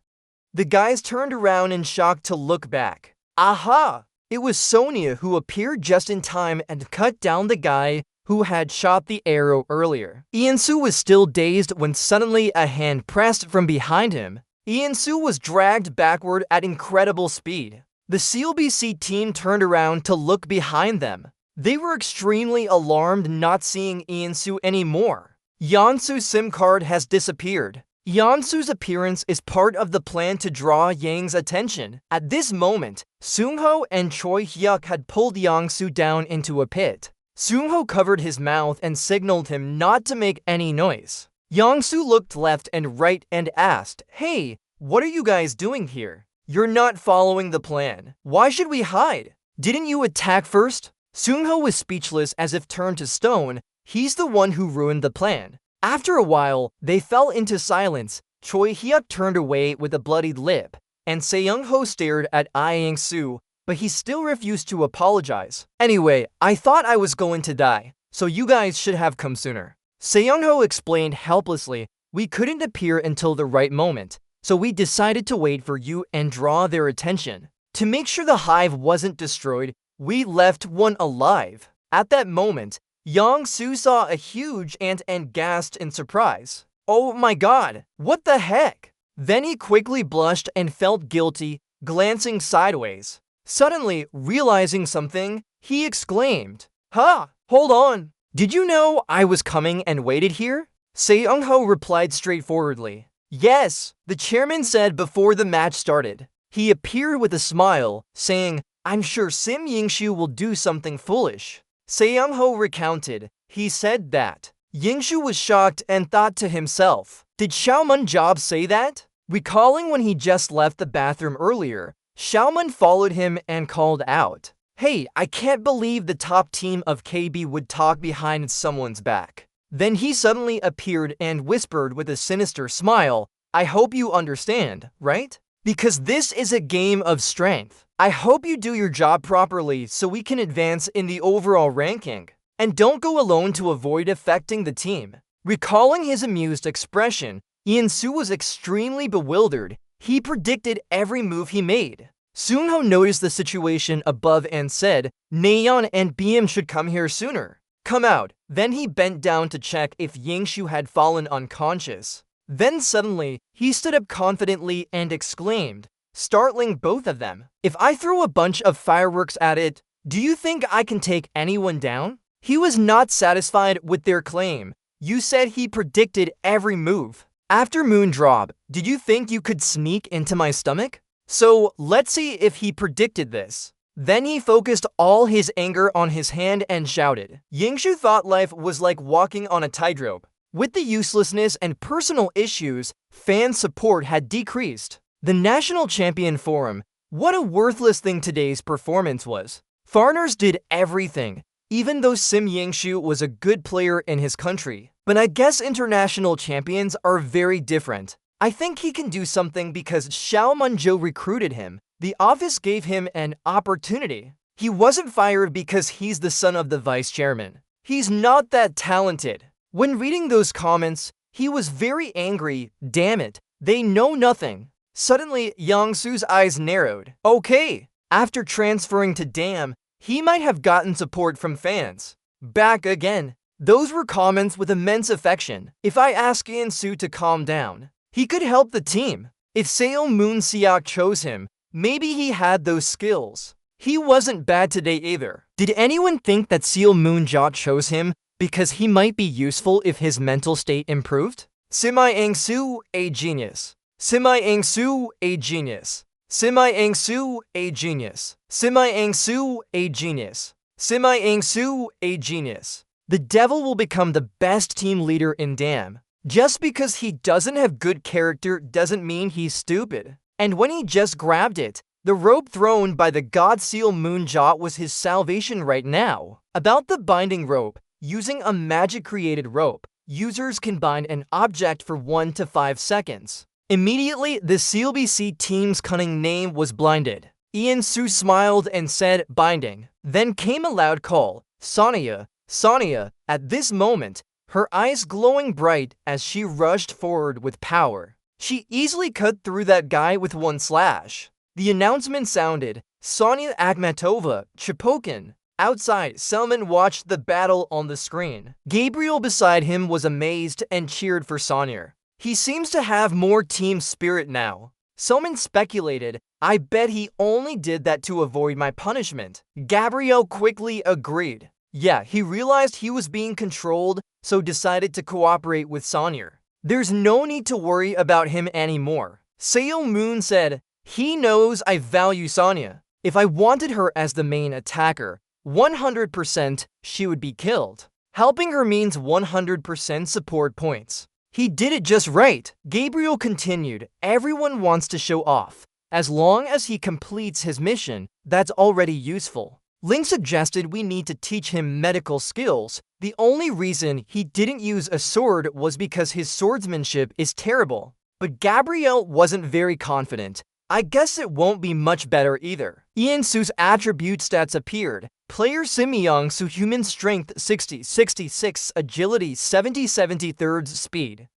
The guys turned around in shock to look back. Aha! It was Sonia who appeared just in time and cut down the guy who had shot the arrow earlier. Ian-soo was still dazed when suddenly a hand pressed from behind him. Ian-soo was dragged backward at incredible speed. The Seoul BC team turned around to look behind them. They were extremely alarmed not seeing Iansu anymore. Yansu's SIM card has disappeared. Yansu's appearance is part of the plan to draw Yang's attention. At this moment, Seungho and Choi Hyuk had pulled Yangsu down into a pit. Seungho covered his mouth and signaled him not to make any noise. Yangsu looked left and right and asked, "Hey, what are you guys doing here? You're not following the plan. Why should we hide? Didn't you attack first?" Seungho was speechless as if turned to stone. He's the one who ruined the plan. After a while, they fell into silence. Choi Hyuk turned away with a bloodied lip, and Seungho stared at Yangsu, but he still refused to apologize. "Anyway, I thought I was going to die, so you guys should have come sooner." Seungho explained helplessly, "We couldn't appear until the right moment, so we decided to wait for you and draw their attention. To make sure the hive wasn't destroyed, we left one alive." At that moment, Yangsu saw a huge ant and gasped in surprise. "Oh my god, what the heck?" Then he quickly blushed and felt guilty, glancing sideways. Suddenly, realizing something, he exclaimed, "Ha! Hold on! Did you know I was coming and waited here?" Seungho replied straightforwardly, "Yes," the chairman said before the match started. He appeared with a smile, saying, "I'm sure Sim Yingshu will do something foolish." Seungho recounted, he said that Yingshu was shocked and thought to himself, "Did Xiaoman Job say that?" Recalling when he just left the bathroom earlier, Xiaoman followed him and called out, "Hey, I can't believe the top team of KB would talk behind someone's back." Then he suddenly appeared and whispered with a sinister smile, "I hope you understand, right? Because this is a game of strength. I hope you do your job properly so we can advance in the overall ranking. And don't go alone to avoid affecting the team." Recalling his amused expression, Iansu was extremely bewildered. He predicted every move he made. Seungho noticed the situation above and said, "Nayeon and BM should come here sooner. Come out." Then he bent down to check if Yingshu had fallen unconscious. Then suddenly, he stood up confidently and exclaimed, startling both of them, "If I throw a bunch of fireworks at it, do you think I can take anyone down?" He was not satisfied with their claim. "You said he predicted every move. After Moon Drop, did you think you could sneak into my stomach? So let's see if he predicted this." Then he focused all his anger on his hand and shouted. Yingshu thought life was like walking on a tightrope. With the uselessness and personal issues, fan support had decreased. The National Champion Forum, what a worthless thing today's performance was. Foreigners did everything, even though Sim Yingshu was a good player in his country. But I guess international champions are very different. I think he can do something because Xiao Munjo recruited him. The office gave him an opportunity. He wasn't fired because he's the son of the vice chairman. He's not that talented. When reading those comments, he was very angry. Damn it, they know nothing. Suddenly, Yangsu's eyes narrowed. Okay, after transferring to Dam, he might have gotten support from fans. Back again. Those were comments with immense affection. If I ask Yansu to calm down, he could help the team. If Seo Moon Siak chose him, maybe he had those skills. He wasn't bad today either. Did anyone think that Seo Moon Ja chose him because he might be useful if his mental state improved? Simi Angsu, a genius. Simi Angsu, a genius. Simi Angsu, a genius. Simi Angsu, a genius. Simi Angsu, a genius. The devil will become the best team leader in Dam. Just because he doesn't have good character doesn't mean he's stupid. And when he just grabbed it, the rope thrown by the god Seal Moonjot was his salvation right now. About the binding rope, using a magic-created rope, users can bind an object for 1 to 5 seconds. Immediately, the CLBC team's cunning name was blinded. Iansu smiled and said, "Binding." Then came a loud call, "Sonia, Sonia." At this moment, her eyes glowing bright as she rushed forward with power. She easily cut through that guy with one slash. The announcement sounded, "Sonia Akhmatova, Chipokin." Outside, Selman watched the battle on the screen. Gabriel beside him was amazed and cheered for Sonia. He seems to have more team spirit now. Selman speculated, I bet he only did that to avoid my punishment. Gabriel quickly agreed. Yeah, he realized he was being controlled, so decided to cooperate with Sonya. There's no need to worry about him anymore. Seo Moon said, he knows I value Sonya. If I wanted her as the main attacker, 100% she would be killed. Helping her means 100% support points. He did it just right. Gabriel continued, everyone wants to show off. As long as he completes his mission, that's already useful. Ling suggested we need to teach him medical skills. The only reason he didn't use a sword was because his swordsmanship is terrible. But Gabriel wasn't very confident. I guess it won't be much better either. Ian Su's attribute stats appeared. Player Simyoung Superhuman Strength 60, 66, Agility 70, 73rd Speed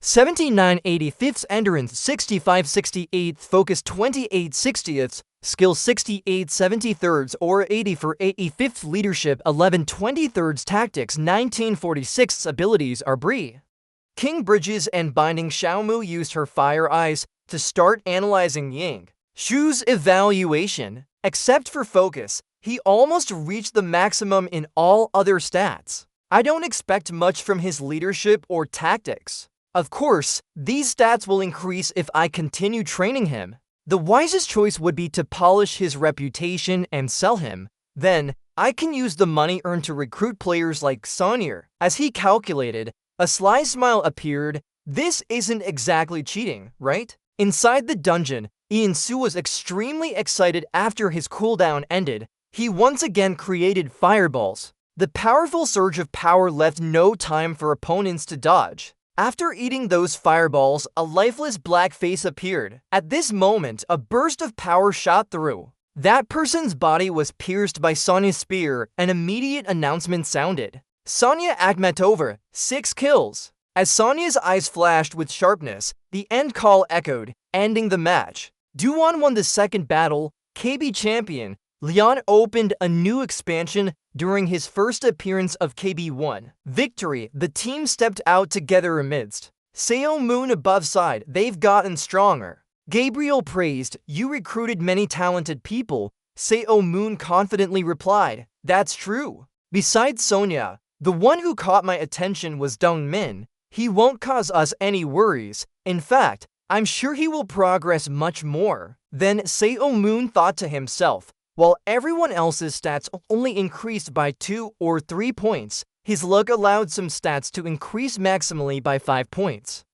79, 85th Endurance 65, 68th Focus 28, 60th Skill 68, 73rds or 80 for 85th Leadership 11, 23rds Tactics 1946 Abilities are Bree. King Bridges and Binding Xiaomu used her fire eyes to start analyzing Ying Shu's evaluation. Except for focus, he almost reached the maximum in all other stats. I don't expect much from his leadership or tactics. Of course, these stats will increase if I continue training him. The wisest choice would be to polish his reputation and sell him. Then, I can use the money earned to recruit players like Sonya. As he calculated, a sly smile appeared. This isn't exactly cheating, right? Inside the dungeon, Ian Su was extremely excited after his cooldown ended. He once again created fireballs. The powerful surge of power left no time for opponents to dodge. After eating those fireballs, a lifeless black face appeared. At this moment, a burst of power shot through. That person's body was pierced by Sonya's spear. An immediate announcement sounded. Sonya Akhmetova, 6 kills. As Sonya's eyes flashed with sharpness, the end call echoed, ending the match. Duan won the second battle. KB champion Leon opened a new expansion during his first appearance of KB1. Victory, the team stepped out together amidst. Seo Moon above side, they've gotten stronger. Gabriel praised, you recruited many talented people. Seo Moon confidently replied, that's true. Besides Sonya, the one who caught my attention was Dong Min. He won't cause us any worries. In fact, I'm sure he will progress much more. Then Seo Moon thought to himself, while everyone else's stats only increased by 2 or 3 points, his luck allowed some stats to increase maximally by 5 points.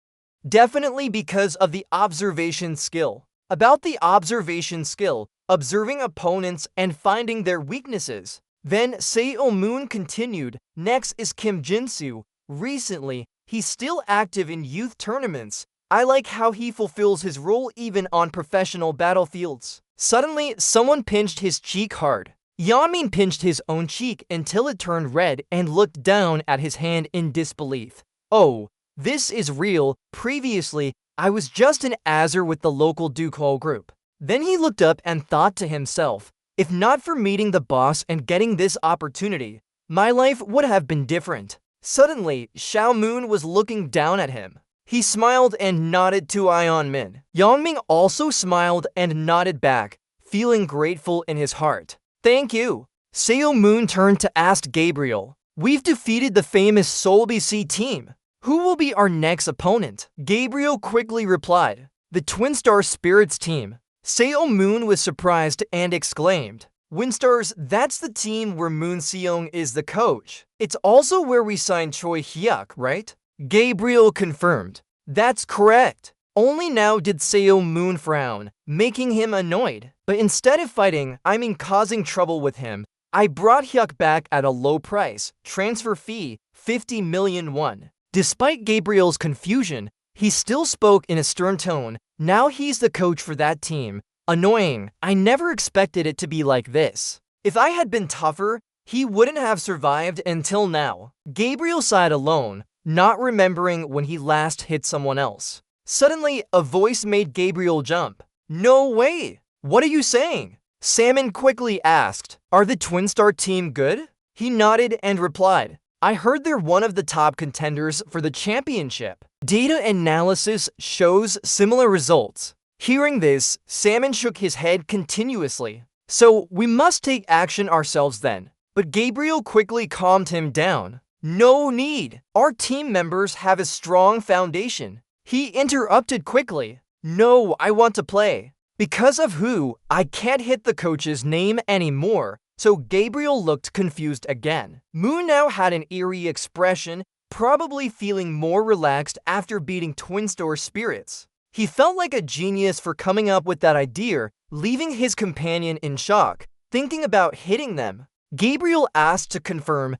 Definitely because of the observation skill. About the observation skill, observing opponents and finding their weaknesses. Then Seo Moon continued, next is Kim Jin-soo. Recently, he's still active in youth tournaments. I like how he fulfills his role even on professional battlefields. Suddenly, someone pinched his cheek hard. Yanmin pinched his own cheek until it turned red and looked down at his hand in disbelief. Oh, this is real. Previously, I was just an Azure with the local Duke Hall group. Then he looked up and thought to himself, if not for meeting the boss and getting this opportunity, my life would have been different. Suddenly, Xiao Moon was looking down at him. He smiled and nodded to Ion Min. Yangming also smiled and nodded back, feeling grateful in his heart. Thank you. Seo Moon turned to ask Gabriel, we've defeated the famous Seoul BC team. Who will be our next opponent? Gabriel quickly replied, the Twin Star Spirits team. Seo Moon was surprised and exclaimed, Winstars, that's the team where Moon Seong is the coach. It's also where we signed Choi Hyuk, right? Gabriel confirmed. That's correct. Only now did Seo Moon frown, making him annoyed. But instead of fighting, causing trouble with him, I brought Hyuk back at a low price, transfer fee, 50 million won. Despite Gabriel's confusion, he still spoke in a stern tone. Now he's the coach for that team. Annoying, I never expected it to be like this. If I had been tougher, he wouldn't have survived until now. Gabriel sighed alone, not remembering when he last hit someone else. Suddenly, a voice made Gabriel jump. No way! What are you saying? Salmon quickly asked, are the Twin Star team good? He nodded and replied, I heard they're one of the top contenders for the championship. Data analysis shows similar results. Hearing this, Salmon shook his head continuously. So, we must take action ourselves then. But Gabriel quickly calmed him down. No need. Our team members have a strong foundation. He interrupted quickly. No, I want to play. Because of who, I can't hit the coach's name anymore. So Gabriel looked confused again. Moon now had an eerie expression, probably feeling more relaxed after beating Twin Store Spirits. He felt like a genius for coming up with that idea, leaving his companion in shock, thinking about hitting them. Gabriel asked to confirm,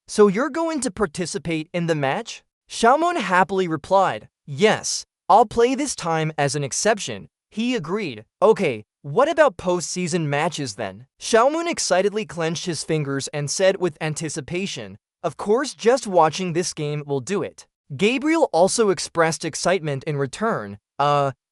so you're going to participate in the match? Xiaomon happily replied, yes, I'll play this time as an exception. He agreed. Okay, what about post-season matches then? Xiaomon excitedly clenched his fingers and said with anticipation, of course just watching this game will do it. Gabriel also expressed excitement in return.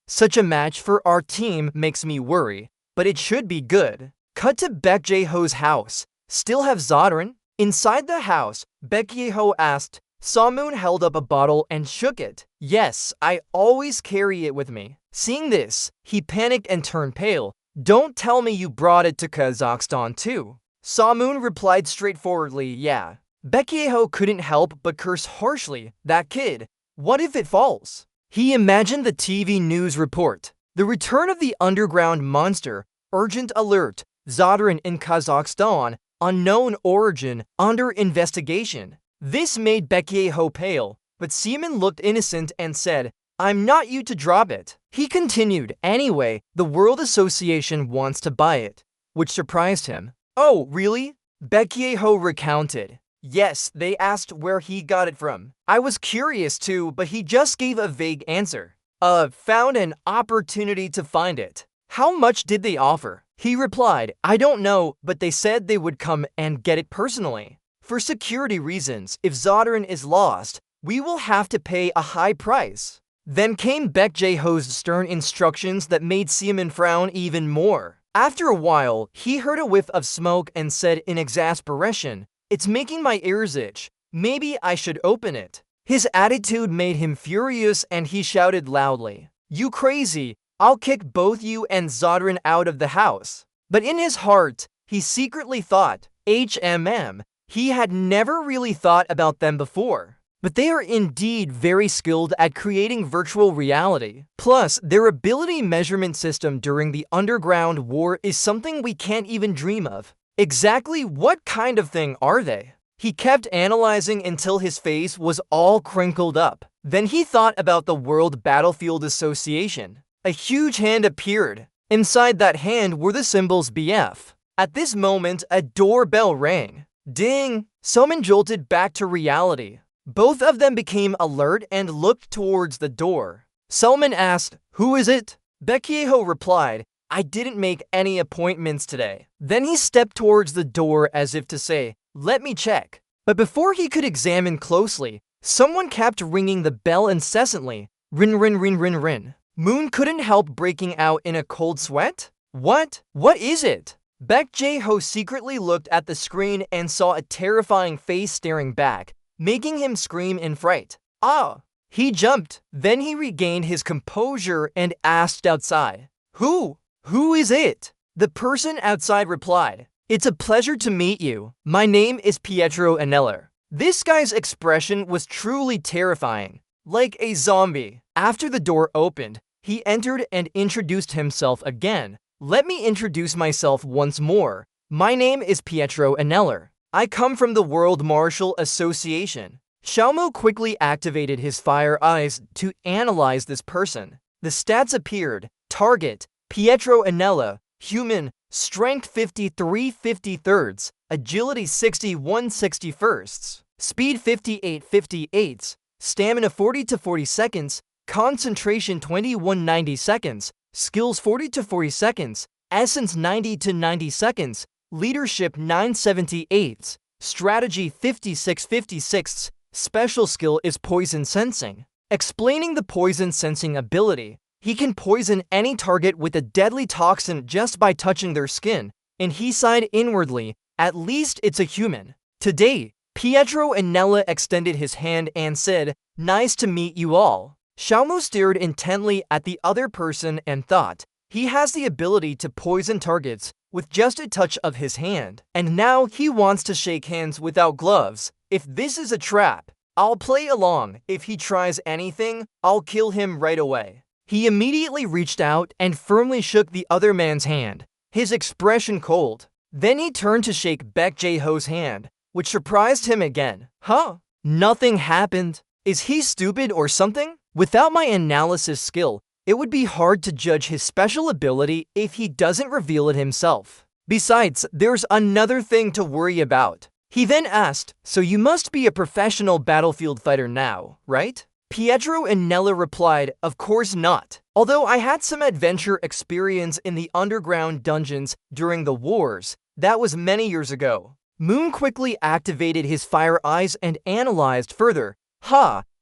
Such a match for our team makes me worry, but it should be good. Cut to Baek Jae-ho's house. Still have Zodran? Inside the house, Baek Jae-ho asked. Samoon held up a bottle and shook it. Yes, I always carry it with me. Seeing this, he panicked and turned pale. Don't tell me you brought it to Kazakhstan too. Samoon replied straightforwardly, yeah. Baek Jae-ho couldn't help but curse harshly. That kid. What if it falls? He imagined the TV news report. The return of the underground monster. Urgent alert. Zodran in Kazakhstan. Unknown origin. Under investigation. This made Baek Jae-ho pale, but Seaman looked innocent and said, I'm not you to drop it. He continued, anyway, the World Association wants to buy it, which surprised him. Oh, really? Baek Jae-ho recounted. Yes, they asked where he got it from. I was curious too, but he just gave a vague answer. Found an opportunity to find it. How much did they offer? He replied, I don't know, but they said they would come and get it personally. For security reasons, if Zodran is lost, we will have to pay a high price. Then came Baek Jae-ho's stern instructions that made Seaman frown even more. After a while, he heard a whiff of smoke and said in exasperation, it's making my ears itch. Maybe I should open it. His attitude made him furious and he shouted loudly, you crazy, I'll kick both you and Zodran out of the house. But in his heart, he secretly thought, he had never really thought about them before. But they are indeed very skilled at creating virtual reality. Plus, their ability measurement system during the underground war is something we can't even dream of. Exactly what kind of thing are they? He kept analyzing until his face was all crinkled up. Then he thought about the World Battlefield Association. A huge hand appeared. Inside that hand were the symbols BF. At this moment, a doorbell rang. Ding! Someone jolted back to reality. Both of them became alert and looked towards the door. Selman asked, who is it? Baek Jae-ho replied, I didn't make any appointments today. Then he stepped towards the door as if to say, let me check. But before he could examine closely, someone kept ringing the bell incessantly. Rin rin rin rin rin. Moon couldn't help breaking out in a cold sweat. What? What is it? Baek Jae-ho secretly looked at the screen and saw a terrifying face staring back, making him scream in fright. Ah! He jumped. Then he regained his composure and asked outside, who? Who is it? The person outside replied, it's a pleasure to meet you. My name is Pietro Anello. This guy's expression was truly terrifying, like a zombie. After the door opened, he entered and introduced himself again. Let me introduce myself once more. My name is Pietro Anello. I come from the World Martial Association. Xiaomo quickly activated his fire eyes to analyze this person. The stats appeared. Target, Pietro Anello. Human, Strength 53 53rds, Agility 61 61sts, Speed 58 58ths, Stamina 40 to 40 seconds, Concentration 21 90 seconds, Skills 40 to 40 seconds, Essence 90 to 90 seconds, Leadership 9/78, Strategy 56 56. Special skill is Poison Sensing. Explaining the Poison Sensing ability, he can poison any target with a deadly toxin just by touching their skin, and he sighed inwardly, at least it's a human. Today, Pietro Anello extended his hand and said, nice to meet you all. Xiaomu stared intently at the other person and thought, he has the ability to poison targets with just a touch of his hand. And now he wants to shake hands without gloves. If this is a trap, I'll play along. If he tries anything, I'll kill him right away. He immediately reached out and firmly shook the other man's hand, his expression cold. Then he turned to shake Baek Jae-ho's hand, which surprised him again. Huh? Nothing happened. Is he stupid or something? Without my analysis skill, it would be hard to judge his special ability if he doesn't reveal it himself. Besides, there's another thing to worry about. He then asked, so you must be a professional battlefield fighter now, right? Pietro and Nella replied, of course not. Although I had some adventure experience in the underground dungeons during the wars, that was many years ago. Moon quickly activated his fire eyes and analyzed further.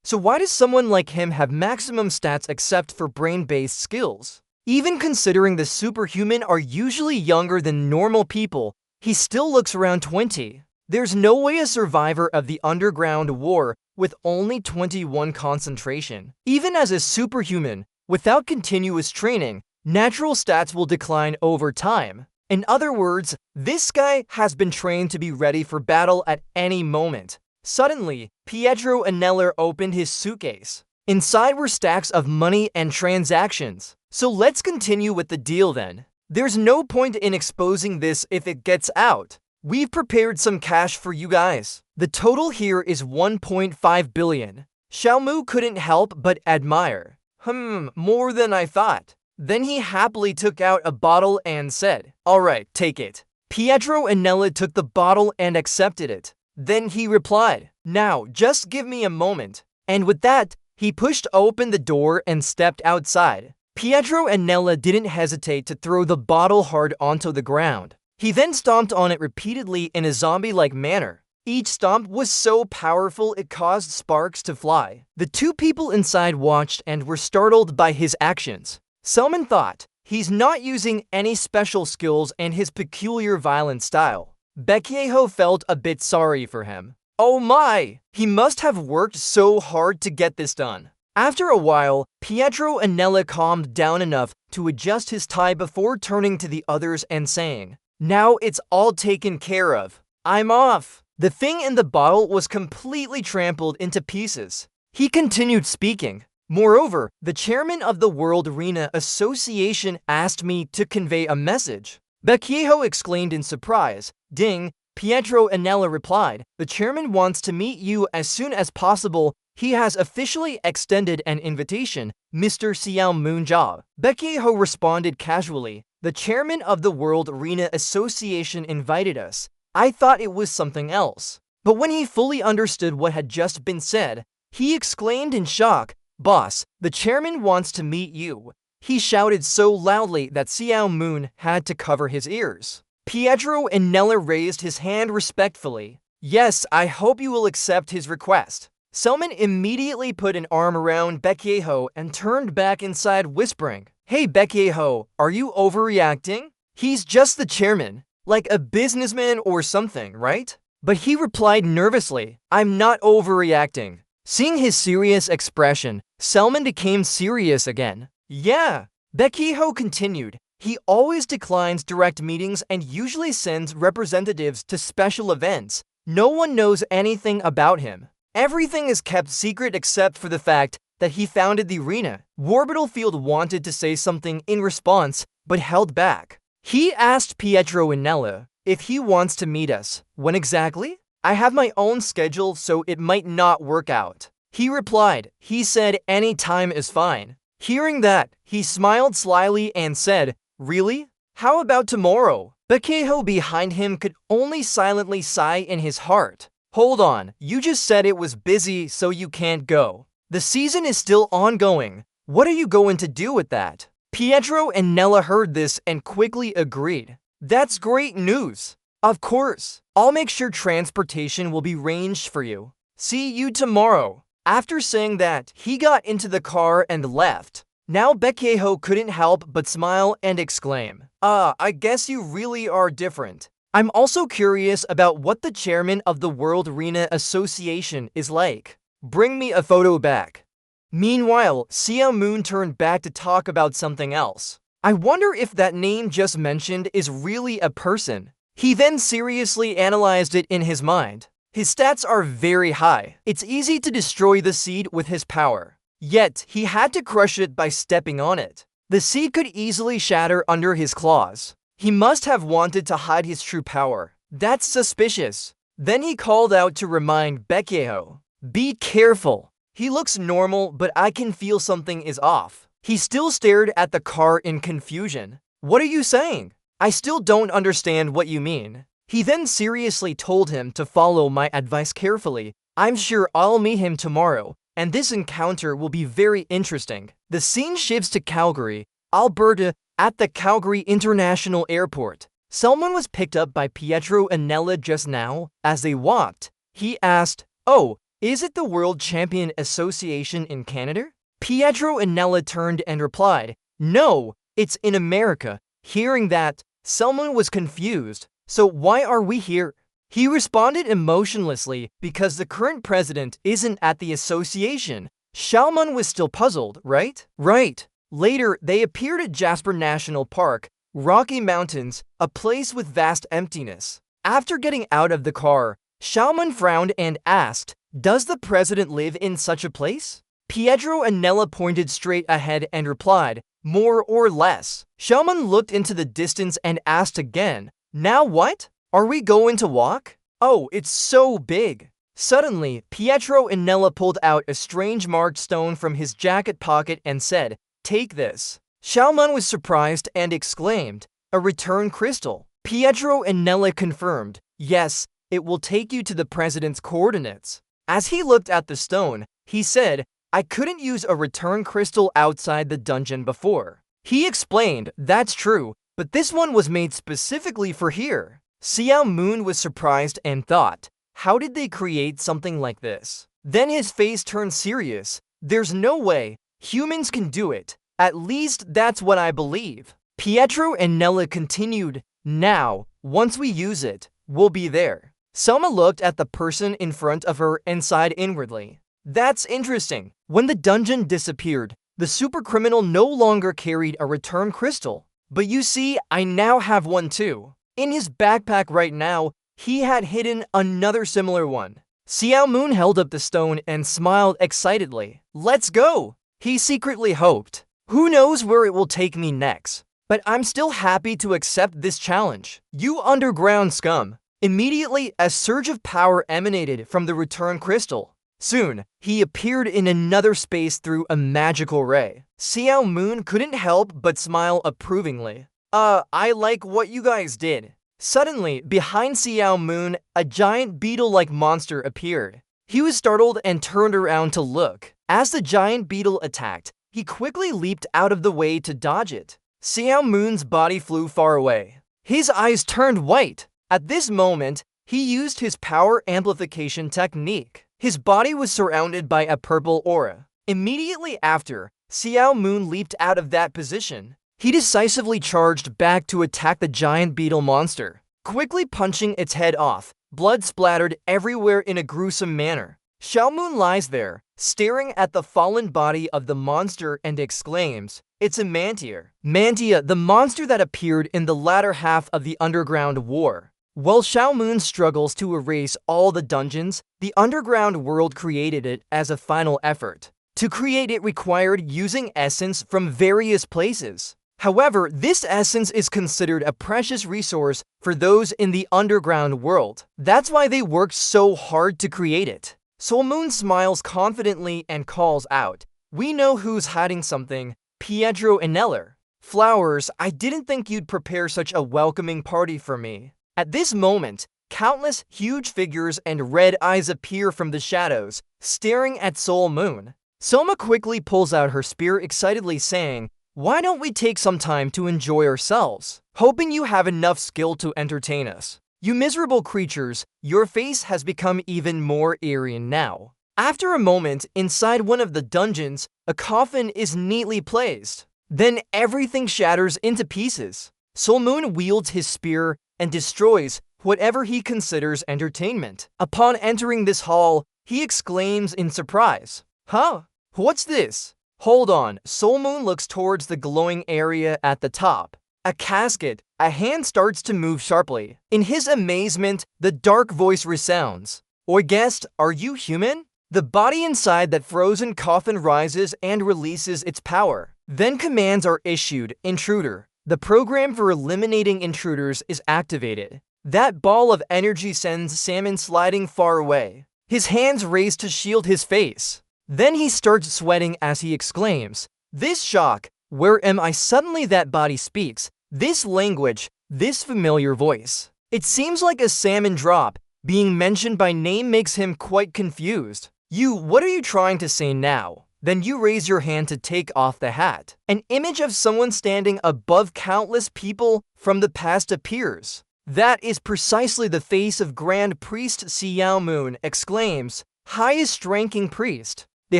So why does someone like him have maximum stats except for brain-based skills? Even considering the superhuman are usually younger than normal people, he still looks around 20. There's no way a survivor of the underground war with only 21 concentration. Even as a superhuman, without continuous training, natural stats will decline over time. In other words, this guy has been trained to be ready for battle at any moment. Suddenly, Pietro Anelli opened his suitcase. Inside were stacks of money and transactions. So let's continue with the deal then. There's no point in exposing this if it gets out. We've prepared some cash for you guys. The total here is 1.5 billion. Xiaomu couldn't help but admire. More than I thought. Then he happily took out a bottle and said, alright, take it. Pietro Anelli took the bottle and accepted it. Then he replied, now just give me a moment. And with that, he pushed open the door and stepped outside. Pietro Anelli didn't hesitate to throw the bottle hard onto the ground. He then stomped on it repeatedly in a zombie-like manner. Each stomp was so powerful it caused sparks to fly. The two people inside watched and were startled by his actions. Selman thought, he's not using any special skills and his peculiar violent style. Baek Jae-ho felt a bit sorry for him. Oh my! He must have worked so hard to get this done. After a while, Pietro Anelli calmed down enough to adjust his tie before turning to the others and saying, now it's all taken care of. I'm off. The thing in the bottle was completely trampled into pieces. He continued speaking. Moreover, the chairman of the World Arena Association asked me to convey a message. Baek Jae-ho exclaimed in surprise. Ding, Pietro Anelli replied, the chairman wants to meet you as soon as possible. He has officially extended an invitation, Mr. Xiao Moonja. Baek Jae-ho responded casually, the chairman of the World Arena Association invited us. I thought it was something else. But when he fully understood what had just been said, he exclaimed in shock, boss, the chairman wants to meet you. He shouted so loudly that Xiao Moon had to cover his ears. Pietro Anelli raised his hand respectfully. Yes, I hope you will accept his request. Selman immediately put an arm around Baek Jae-ho and turned back inside whispering, hey Baek Jae-ho, are you overreacting? He's just the chairman, like a businessman or something, right? But he replied nervously, I'm not overreacting. Seeing his serious expression, Selman became serious again. Yeah, Baek Jae-ho continued. He always declines direct meetings and usually sends representatives to special events. No one knows anything about him. Everything is kept secret except for the fact that he founded the arena. Warbital Field wanted to say something in response, but held back. He asked Pietro Anelli if he wants to meet us. When exactly? I have my own schedule, so it might not work out. He replied, he said any time is fine. Hearing that, he smiled slyly and said, really? How about tomorrow? Baek Jae-ho behind him could only silently sigh in his heart. Hold on, you just said it was busy so you can't go. The season is still ongoing. What are you going to do with that? Pietro Anelli heard this and quickly agreed. That's great news. Of course. I'll make sure transportation will be arranged for you. See you tomorrow. After saying that, he got into the car and left. Now Baek Jae-ho couldn't help but smile and exclaim, I guess you really are different. I'm also curious about what the chairman of the World Arena Association is like. Bring me a photo back. Meanwhile, Xiao Moon turned back to talk about something else. I wonder if that name just mentioned is really a person. He then seriously analyzed it in his mind. His stats are very high. It's easy to destroy the seed with his power. Yet, he had to crush it by stepping on it. The seed could easily shatter under his claws. He must have wanted to hide his true power. That's suspicious. Then he called out to remind Becchio. Be careful. He looks normal, but I can feel something is off. He still stared at the car in confusion. What are you saying? I still don't understand what you mean. He then seriously told him to follow my advice carefully. I'm sure I'll meet him tomorrow, and this encounter will be very interesting. The scene shifts to Calgary, Alberta, at the Calgary International Airport. Someone was picked up by Pietro and Nella just now. As they walked, he asked, "Oh, is it the World Champion Association in Canada?" Pietro and Nella turned and replied, "No, it's in America." Hearing that, someone was confused. So why are we here? He responded emotionlessly because the current president isn't at the association. Shalman was still puzzled, right? Right. Later, they appeared at Jasper National Park, Rocky Mountains, a place with vast emptiness. After getting out of the car, Shalman frowned and asked, "Does the president live in such a place?" Pietro and Nella pointed straight ahead and replied, "More or less." Shalman looked into the distance and asked again, "Now what? Are we going to walk? Oh, it's so big." Suddenly, Pietro and Nella pulled out a strange marked stone from his jacket pocket and said, "Take this." Shalman was surprised and exclaimed, "A return crystal." Pietro and Nella confirmed, "Yes, it will take you to the president's coordinates." As he looked at the stone, he said, "I couldn't use a return crystal outside the dungeon before." He explained, "That's true, but this one was made specifically for here." Xiao Moon was surprised and thought, how did they create something like this? Then his face turned serious. There's no way. Humans can do it. At least that's what I believe. Pietro and Nella continued, "Now, once we use it, we'll be there." Selma looked at the person in front of her and sighed inwardly. That's interesting. When the dungeon disappeared, the supercriminal no longer carried a return crystal. But you see, I now have one too. In his backpack right now, he had hidden another similar one. Xiao Moon held up the stone and smiled excitedly. Let's go! He secretly hoped. Who knows where it will take me next? But I'm still happy to accept this challenge. You underground scum. Immediately, a surge of power emanated from the return crystal. Soon, he appeared in another space through a magical ray. Xiao Moon couldn't help but smile approvingly. I like what you guys did. Suddenly, behind Xiao Moon, a giant beetle-like monster appeared. He was startled and turned around to look. As the giant beetle attacked, he quickly leaped out of the way to dodge it. Xiao Moon's body flew far away. His eyes turned white. At this moment, he used his power amplification technique. His body was surrounded by a purple aura. Immediately after, Xiao Moon leaped out of that position. He decisively charged back to attack the giant beetle monster, quickly punching its head off. Blood splattered everywhere in a gruesome manner. Xiao Moon lies there, staring at the fallen body of the monster and exclaims, "It's a Mantia." Mantia, the monster that appeared in the latter half of the Underground War. While Xiao Moon struggles to erase all the dungeons, the underground world created it as a final effort. To create it required using essence from various places. However, this essence is considered a precious resource for those in the underground world. That's why they worked so hard to create it. Soul Moon smiles confidently and calls out, "We know who's hiding something, Pietro and Nella. Flowers, I didn't think you'd prepare such a welcoming party for me." At this moment, countless huge figures and red eyes appear from the shadows, staring at Soul Moon. Soma quickly pulls out her spear excitedly saying, "Why don't we take some time to enjoy ourselves? Hoping you have enough skill to entertain us. You miserable creatures, your face has become even more eerie now." After a moment, inside one of the dungeons, a coffin is neatly placed. Then everything shatters into pieces. Soul Moon wields his spear and destroys whatever he considers entertainment. Upon entering this hall, he exclaims in surprise, "Huh? What's this? Hold on, Soul Moon looks towards the glowing area at the top. A casket, a hand starts to move sharply. In his amazement, the dark voice resounds. Oi guest, are you human? The body inside that frozen coffin rises and releases its power. Then commands are issued. Intruder. The program for eliminating intruders is activated. That ball of energy sends Salmon sliding far away. His hands raise to shield his face. Then he starts sweating as he exclaims, "This shock! Where am I?" Suddenly that body speaks. This language, this familiar voice. It seems like a salmon drop. Being mentioned by name makes him quite confused. What are you trying to say now? Then you raise your hand to take off the hat. An image of someone standing above countless people from the past appears. That is precisely the face of Grand Priest Xiao Moon exclaims, "Highest-ranking priest." The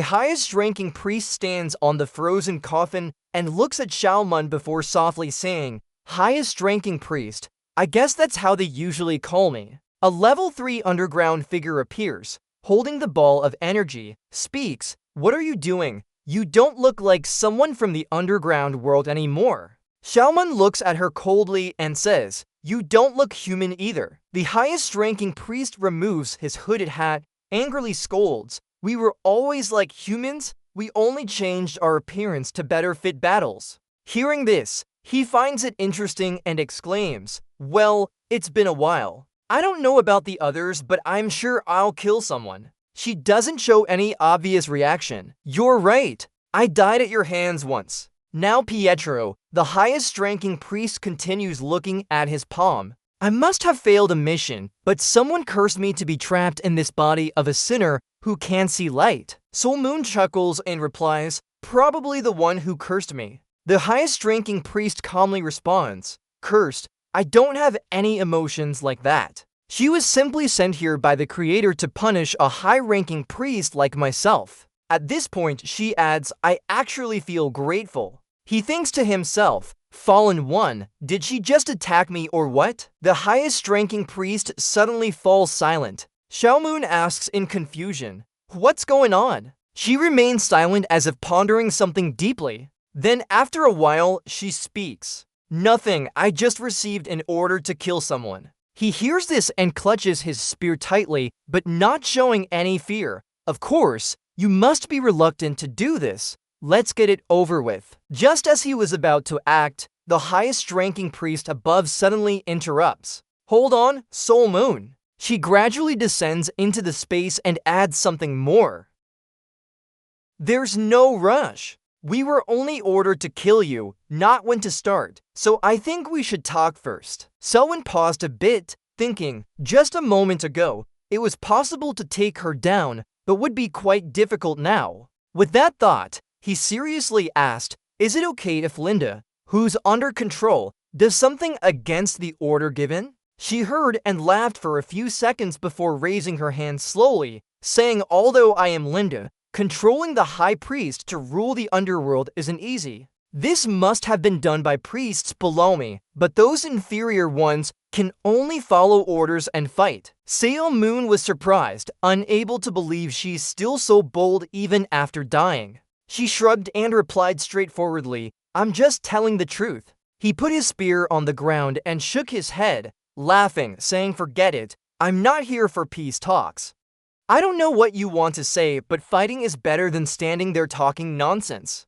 highest-ranking priest stands on the frozen coffin and looks at Xiaomun before softly saying, "Highest-ranking priest, I guess that's how they usually call me." A level 3 underground figure appears, holding the ball of energy, speaks, "What are you doing? You don't look like someone from the underground world anymore." Xiaomun looks at her coldly and says, "You don't look human either." The highest-ranking priest removes his hooded hat, angrily scolds, "We were always like humans, we only changed our appearance to better fit battles." Hearing this, he finds it interesting and exclaims, "Well, it's been a while. I don't know about the others, but I'm sure I'll kill someone." She doesn't show any obvious reaction. "You're right. I died at your hands once." Now Pietro, the highest-ranking priest, continues looking at his palm. "I must have failed a mission, but someone cursed me to be trapped in this body of a sinner who can't see light." Soul Moon chuckles and replies, "Probably the one who cursed me." The highest-ranking priest calmly responds, "Cursed? I don't have any emotions like that. She was simply sent here by the creator to punish a high-ranking priest like myself." At this point, she adds, "I actually feel grateful." He thinks to himself, "Fallen one, did she just attack me or what?" The highest-ranking priest suddenly falls silent. Xiao Moon asks in confusion, "What's going on?" She remains silent as if pondering something deeply. Then after a while, she speaks. "Nothing, I just received an order to kill someone." He hears this and clutches his spear tightly, but not showing any fear. "Of course, you must be reluctant to do this. Let's get it over with." Just as he was about to act, the highest-ranking priest above suddenly interrupts. "Hold on, Soul Moon." She gradually descends into the space and adds something more. "There's no rush. We were only ordered to kill you, not when to start, so I think we should talk first." Selwyn paused a bit, thinking, just a moment ago, it was possible to take her down, but would be quite difficult now. With that thought, he seriously asked, "Is it okay if Linda, who's under control, does something against the order given?" She heard and laughed for a few seconds before raising her hand slowly, saying, "Although I am Linda, controlling the high priest to rule the underworld isn't easy. This must have been done by priests below me, but those inferior ones can only follow orders and fight." Sail Moon was surprised, unable to believe she's still so bold even after dying. She shrugged and replied straightforwardly, "I'm just telling the truth." He put his spear on the ground and shook his head, laughing, saying, "Forget it, I'm not here for peace talks. I don't know what you want to say, but fighting is better than standing there talking nonsense."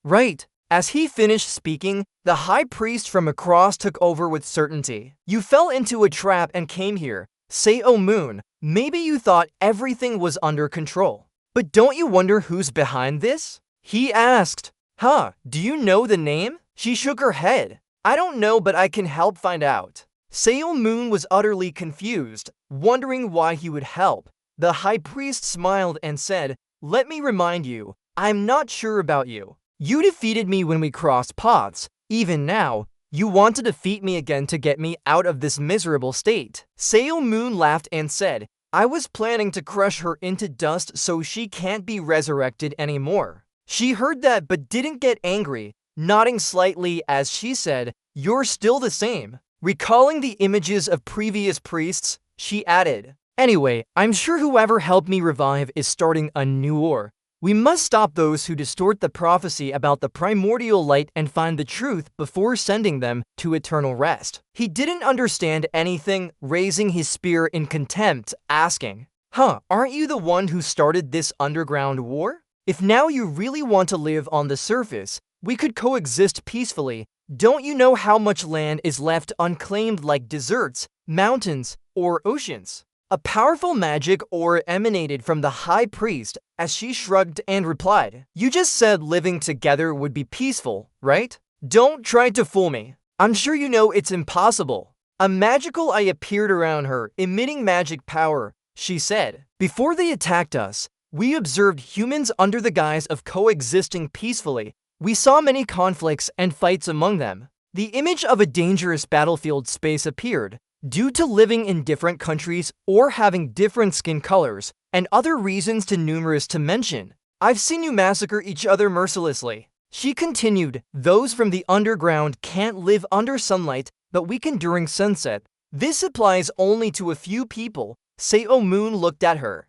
"Right." As he finished speaking, the high priest from across took over with certainty. "You fell into a trap and came here. Sail Moon, maybe you thought everything was under control. But don't you wonder who's behind this?" He asked. "Huh, do you know the name?" She shook her head. "I don't know, but I can help find out." Sail Moon was utterly confused, wondering why he would help. The high priest smiled and said, "Let me remind you, I'm not sure about you. You defeated me when we crossed paths. Even now, you want to defeat me again to get me out of this miserable state." Sail Moon laughed and said, "I was planning to crush her into dust so she can't be resurrected anymore." She heard that but didn't get angry, nodding slightly as she said, "You're still the same." Recalling the images of previous priests, she added, "Anyway, I'm sure whoever helped me revive is starting a new war. We must stop those who distort the prophecy about the primordial light and find the truth before sending them to eternal rest. He didn't understand anything, raising his spear in contempt, asking, aren't you the one who started this underground war? If now you really want to live on the surface, we could coexist peacefully. Don't you know how much land is left unclaimed, like deserts, mountains, or oceans? A powerful magic aura emanated from the high priest as she shrugged and replied, "You just said living together would be peaceful, right? Don't try to fool me. I'm sure you know it's impossible." A magical eye appeared around her, emitting magic power. She said, "Before they attacked us, we observed humans under the guise of coexisting peacefully. We saw many conflicts and fights among them. The image of a dangerous battlefield space appeared. Due to living in different countries or having different skin colors, and other reasons too numerous to mention, I've seen you massacre each other mercilessly." She continued, "Those from the underground can't live under sunlight, but we can during sunset. This applies only to a few people." Superhuman looked at her.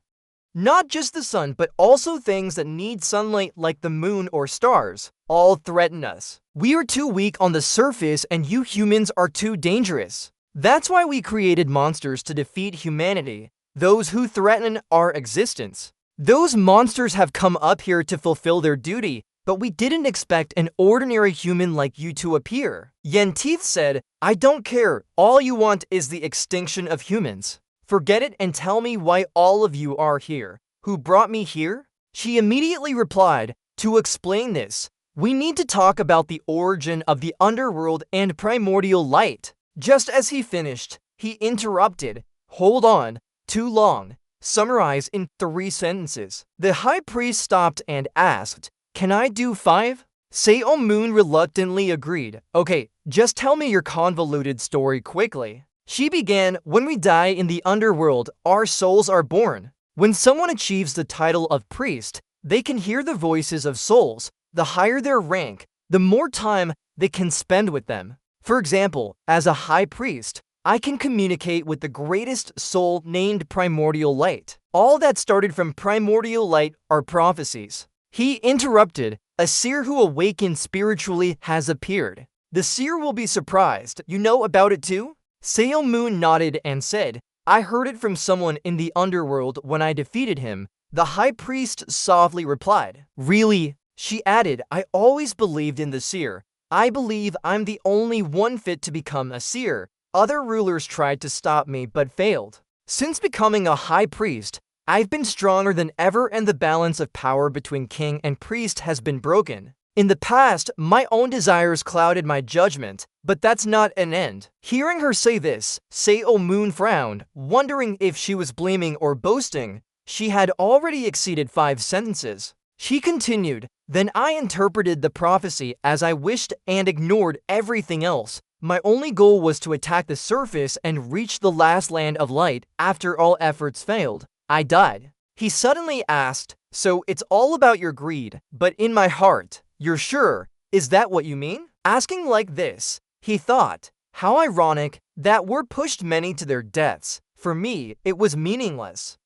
"Not just the sun, but also things that need sunlight like the moon or stars, all threaten us. We are too weak on the surface and you humans are too dangerous. That's why we created monsters to defeat humanity, those who threaten our existence. Those monsters have come up here to fulfill their duty, but we didn't expect an ordinary human like you to appear." Yenteeth said, "I don't care. All you want is the extinction of humans. Forget it and tell me why all of you are here. Who brought me here?" She immediately replied, "To explain this, we need to talk about the origin of the underworld and primordial light." Just as he finished, he interrupted, "Hold on, too long. Summarize in 3 sentences." The high priest stopped and asked, "Can I do 5? Superhuman reluctantly agreed. "Okay, just tell me your convoluted story quickly." She began, "When we die in the underworld, our souls are born. When someone achieves the title of priest, they can hear the voices of souls. The higher their rank, the more time they can spend with them. For example, as a high priest, I can communicate with the greatest soul named Primordial Light. All that started from Primordial Light are prophecies." He interrupted, "A seer who awakened spiritually has appeared. The seer will be surprised. You know about it too?" Superhuman nodded and said, "I heard it from someone in the underworld when I defeated him." The high priest softly replied, "Really?" She added, "I always believed in the seer. I believe I'm the only one fit to become a seer. Other rulers tried to stop me but failed. Since becoming a high priest, I've been stronger than ever and the balance of power between king and priest has been broken. In the past, my own desires clouded my judgment, but that's not an end." Hearing her say this, Superhuman frowned, wondering if she was blaming or boasting. She had already exceeded 5 sentences. She continued, "Then I interpreted the prophecy as I wished and ignored everything else. My only goal was to attack the surface and reach the last land of light. After all efforts failed, I died." He suddenly asked, "So it's all about your greed, but in my heart, you're sure? Is that what you mean?" Asking like this, he thought, "How ironic that war pushed many to their deaths. For me, it was meaningless."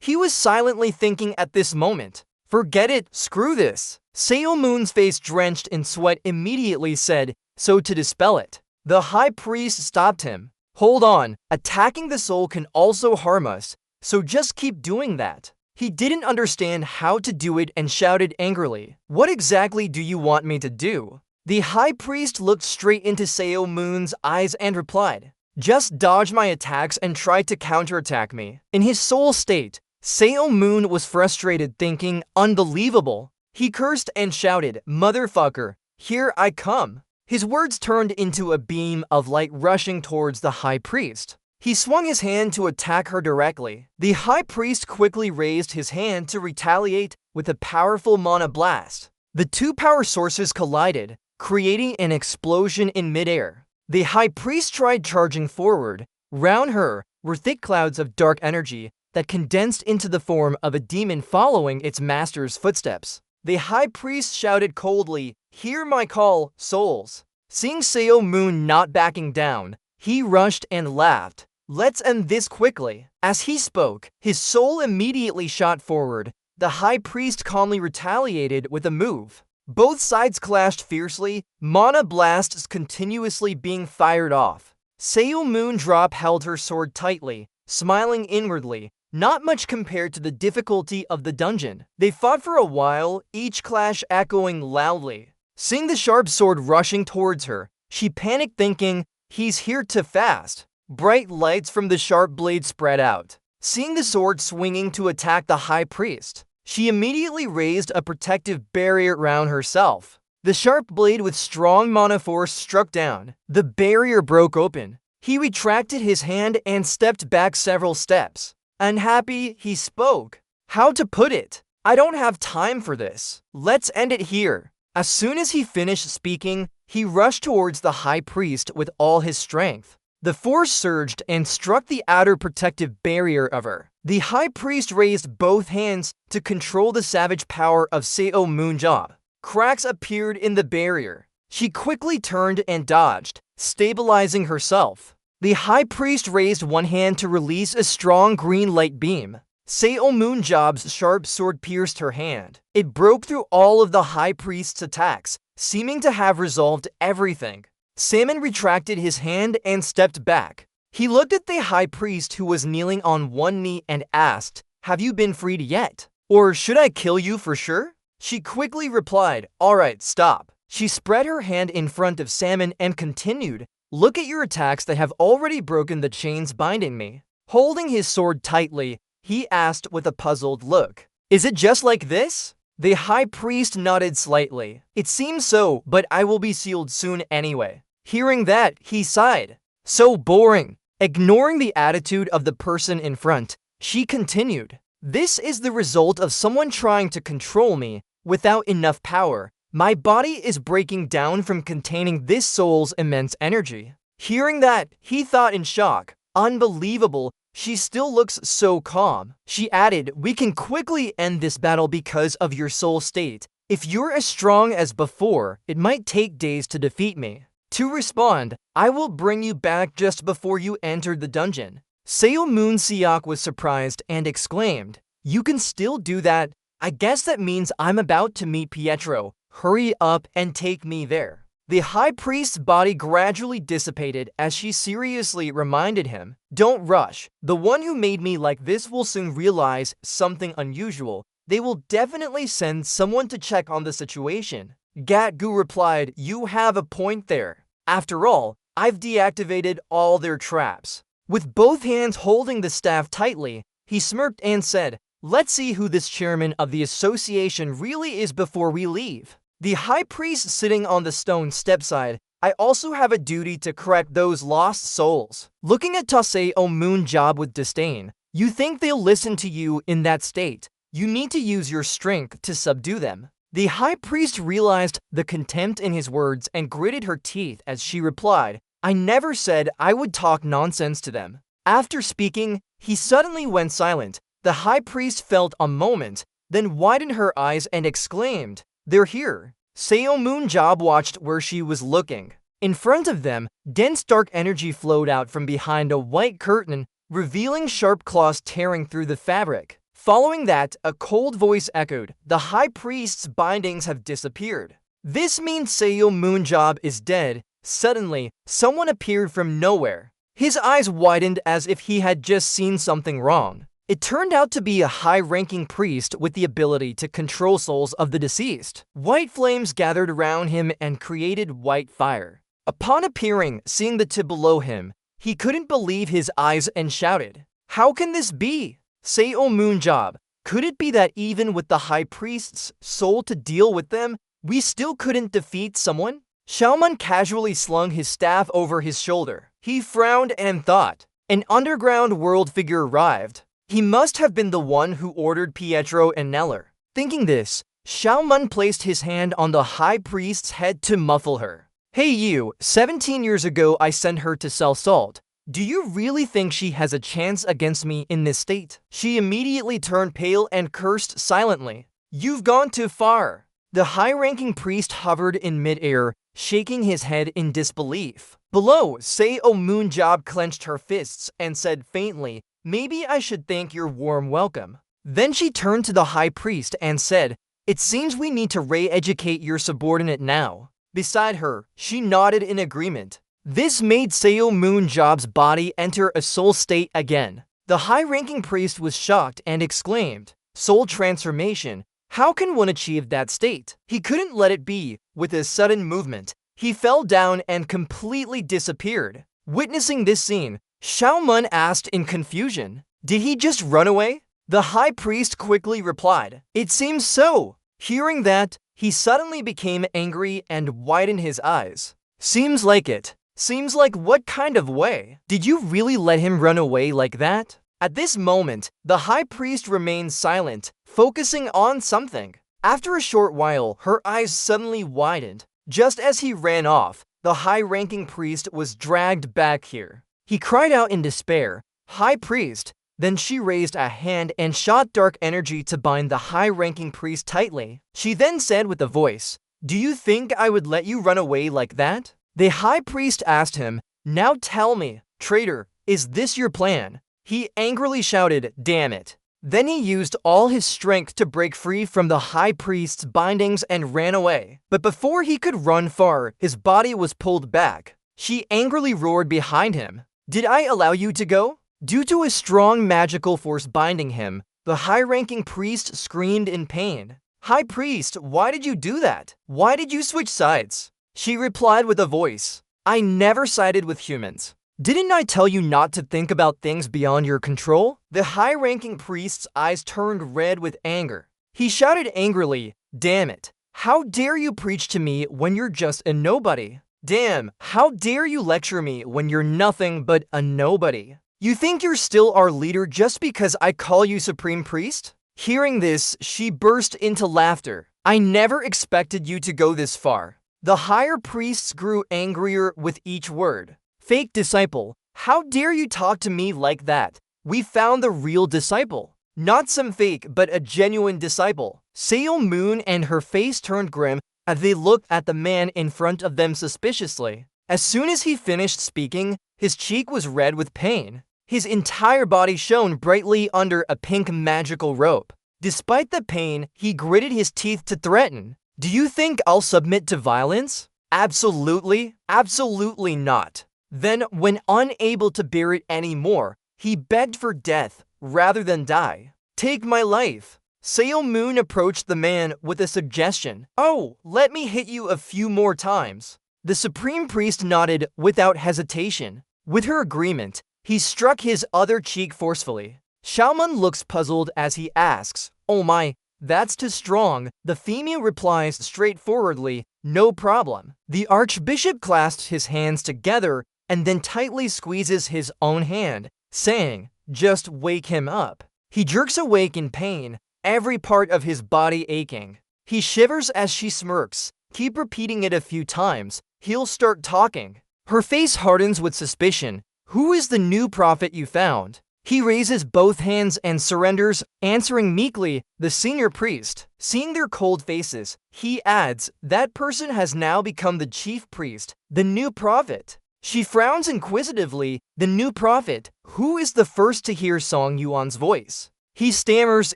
He was silently thinking at this moment. "Forget it, screw this." Superhuman's face drenched in sweat immediately said, "So to dispel it." The high priest stopped him. "Hold on, attacking the soul can also harm us, so just keep doing that." He didn't understand how to do it and shouted angrily, "What exactly do you want me to do?" The high priest looked straight into Superhuman's eyes and replied, "Just dodge my attacks and try to counterattack me." In his soul state, Superhuman was frustrated, thinking, "Unbelievable." He cursed and shouted, "Motherfucker, here I come." His words turned into a beam of light rushing towards the high priest. He swung his hand to attack her directly. The high priest quickly raised his hand to retaliate with a powerful mana blast. The 2 power sources collided, creating an explosion in midair. The high priest tried charging forward, round her, were thick clouds of dark energy that condensed into the form of a demon following its master's footsteps. The high priest shouted coldly, "Hear my call, souls." Seeing Seo Moon not backing down, he rushed and laughed. "Let's end this quickly." As he spoke, his soul immediately shot forward. The high priest calmly retaliated with a move. Both sides clashed fiercely, mana blasts continuously being fired off. Seo Moon Drop held her sword tightly, smiling inwardly, not much compared to the difficulty of the dungeon. They fought for a while, each clash echoing loudly. Seeing the sharp sword rushing towards her, she panicked thinking, "He's here too fast." Bright lights from the sharp blade spread out. Seeing the sword swinging to attack the high priest, she immediately raised a protective barrier around herself. The sharp blade with strong mana force struck down. The barrier broke open. He retracted his hand and stepped back several steps. Unhappy, he spoke. "How to put it? I don't have time for this. Let's end it here." As soon as he finished speaking, he rushed towards the high priest with all his strength. The force surged and struck the outer protective barrier of her. The high priest raised both hands to control the savage power of Seo Moonjob. Cracks appeared in the barrier. She quickly turned and dodged, stabilizing herself. The high priest raised one hand to release a strong green light beam. Seo Moonjob's sharp sword pierced her hand. It broke through all of the high priest's attacks, seeming to have resolved everything. Salmon retracted his hand and stepped back. He looked at the high priest who was kneeling on one knee and asked, "Have you been freed yet? Or should I kill you for sure?" She quickly replied, "Alright, stop." She spread her hand in front of Salmon and continued, "Look at your attacks that have already broken the chains binding me." Holding his sword tightly, he asked with a puzzled look, "Is it just like this?" The high priest nodded slightly. "It seems so, but I will be sealed soon anyway." Hearing that, he sighed. "So boring." Ignoring the attitude of the person in front, she continued, "This is the result of someone trying to control me without enough power. My body is breaking down from containing this soul's immense energy." Hearing that, he thought in shock, "Unbelievable, she still looks so calm." She added, "We can quickly end this battle because of your soul state. If you're as strong as before, it might take days to defeat me." To respond, "I will bring you back just before you enter the dungeon." Seo Moon Siak was surprised and exclaimed, "You can still do that? I guess that means I'm about to meet Pietro. Hurry up and take me there." The high priest's body gradually dissipated as she seriously reminded him, "Don't rush. The one who made me like this will soon realize something unusual. They will definitely send someone to check on the situation." Gatgu replied, "You have a point there. After all, I've deactivated all their traps." With both hands holding the staff tightly, he smirked and said, "Let's see who this chairman of the association really is before we leave." The high priest sitting on the stone stepside, "I also have a duty to correct those lost souls." Looking at Taseo Moonjob with disdain, "You think they'll listen to you in that state? You need to use your strength to subdue them." The high priest realized the contempt in his words and gritted her teeth as she replied, "I never said I would talk nonsense to them." After speaking, he suddenly went silent. The high priest felt a moment, then widened her eyes and exclaimed, "They're here." Seo Moonjob watched where she was looking. In front of them, dense dark energy flowed out from behind a white curtain, revealing sharp claws tearing through the fabric. Following that, a cold voice echoed, "The high priest's bindings have disappeared." "This means Seo Moonjob is dead." Suddenly, someone appeared from nowhere. His eyes widened as if he had just seen something wrong. It turned out to be a high-ranking priest with the ability to control souls of the deceased. White flames gathered around him and created white fire. Upon appearing, seeing the two below him, he couldn't believe his eyes and shouted, "How can this be? Seo Moonjob, could it be that even with the high priest's soul to deal with them, we still couldn't defeat someone?" Xiaoman casually slung his staff over his shoulder. He frowned and thought. An underground world figure arrived. He must have been the one who ordered Pietro and Neller. Thinking this, Xiaoman placed his hand on the high priest's head to muffle her. "Hey you, 17 years ago I sent her to sell salt. Do you really think she has a chance against me in this state? She immediately turned pale and cursed silently. You've gone too far. The high-ranking priest hovered in midair, shaking his head in disbelief. Below, Seo Moonjob clenched her fists and said faintly, maybe I should thank your warm welcome. Then she turned to the high priest and said, it seems we need to re-educate your subordinate now. Beside her, she nodded in agreement. This made Seo Moonjob's body enter a soul state again. The high-ranking priest was shocked and exclaimed, soul transformation? How can one achieve that state? He couldn't let it be. With a sudden movement, he fell down and completely disappeared. Witnessing this scene, Xiaomun asked in confusion, did he just run away? The high priest quickly replied, it seems so. Hearing that, he suddenly became angry and widened his eyes. Seems like it. Seems like what kind of way? Did you really let him run away like that? At this moment, the high priest remained silent, focusing on something. After a short while, her eyes suddenly widened. Just as he ran off, the high-ranking priest was dragged back here. He cried out in despair, High Priest. Then she raised a hand and shot dark energy to bind the high-ranking priest tightly. She then said with a voice, do you think I would let you run away like that? The high priest asked him, now tell me, traitor, is this your plan? He angrily shouted, damn it. Then he used all his strength to break free from the high priest's bindings and ran away. But before he could run far, his body was pulled back. She angrily roared behind him, did I allow you to go? Due to a strong magical force binding him, the high-ranking priest screamed in pain. High priest, why did you do that? Why did you switch sides? She replied with a voice, I never sided with humans. Didn't I tell you not to think about things beyond your control? The high-ranking priest's eyes turned red with anger. He shouted angrily, damn it. How dare you preach to me when you're just a nobody? Damn, how dare you lecture me when you're nothing but a nobody? You think you're still our leader just because I call you Supreme Priest? Hearing this, she burst into laughter. I never expected you to go this far. The higher priests grew angrier with each word. Fake disciple, how dare you talk to me like that? We found the real disciple. Not some fake, but a genuine disciple. Seo Moon and her face turned grim as they looked at the man in front of them suspiciously. As soon as he finished speaking, his cheek was red with pain. His entire body shone brightly under a pink magical robe. Despite the pain, he gritted his teeth to threaten. Do you think I'll submit to violence? Absolutely, absolutely not. Then, when unable to bear it anymore, he begged for death rather than die. Take my life. Seo Moon approached the man with a suggestion. Oh, let me hit you a few more times. The Supreme Priest nodded without hesitation. With her agreement, he struck his other cheek forcefully. Xiaomun looks puzzled as he asks, oh my, that's too strong. The female replies straightforwardly, no problem. The Archbishop clasps his hands together and then tightly squeezes his own hand, saying, just wake him up. He jerks awake in pain, every part of his body aching. He shivers as she smirks. Keep repeating it a few times. He'll start talking. Her face hardens with suspicion. Who is the new prophet you found? He raises both hands and surrenders, answering meekly, the senior priest. Seeing their cold faces, he adds, that person has now become the chief priest, the new prophet. She frowns inquisitively, the new prophet. Who is the first to hear Song Yuan's voice? He stammers,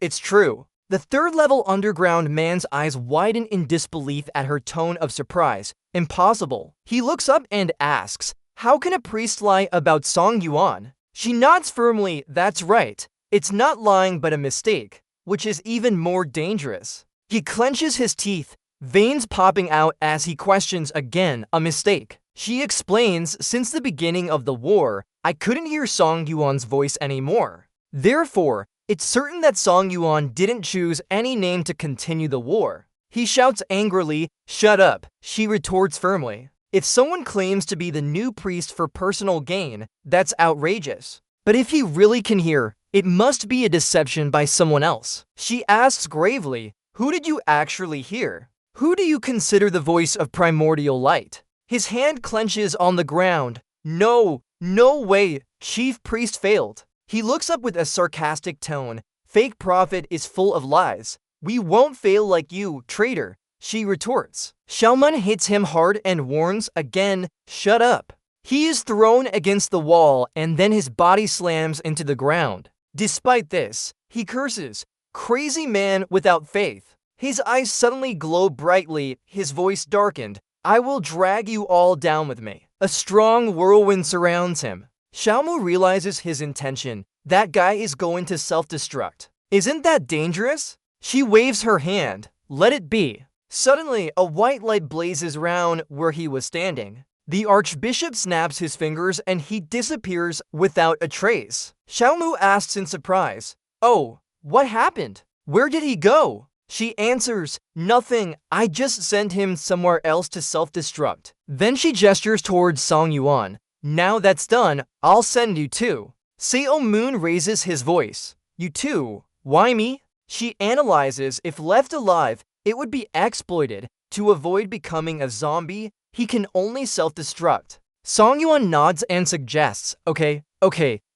it's true. The third-level underground man's eyes widen in disbelief at her tone of surprise. Impossible. He looks up and asks, how can a priest lie about Song Yuan? She nods firmly, that's right. It's not lying but a mistake, which is even more dangerous. He clenches his teeth, veins popping out as he questions again, a mistake. She explains, since the beginning of the war, I couldn't hear Song Yuan's voice anymore. Therefore, it's certain that Song Yuan didn't choose any name to continue the war. He shouts angrily, shut up. She retorts firmly. If someone claims to be the new priest for personal gain, that's outrageous. But if he really can hear, it must be a deception by someone else. She asks gravely, who did you actually hear? Who do you consider the voice of primordial light? His hand clenches on the ground. No, No way, Chief Priest failed. He looks up with a sarcastic tone. Fake prophet is full of lies. We won't fail like you, traitor, she retorts. Xiaomun hits him hard and warns again, shut up. He is thrown against the wall and then his body slams into the ground. Despite this, he curses, crazy man without faith. His eyes suddenly glow brightly, his voice darkened. I will drag you all down with me. A strong whirlwind surrounds him. Xiaomu realizes his intention. That guy is going to self-destruct. Isn't that dangerous? She waves her hand. Let it be. Suddenly, a white light blazes round where he was standing. The archbishop snaps his fingers and he disappears without a trace. Xiaomu asks in surprise, "Oh, what happened? Where did he go?" She answers, "Nothing, I just sent him somewhere else to self-destruct." Then she gestures towards Song Yuan. "Now that's done, I'll send you too." Seo Moon raises his voice. "You too? Why me?" She analyzes if left alive, it would be exploited. To avoid becoming a zombie, he can only self-destruct. Song Yuan nods and suggests, okay,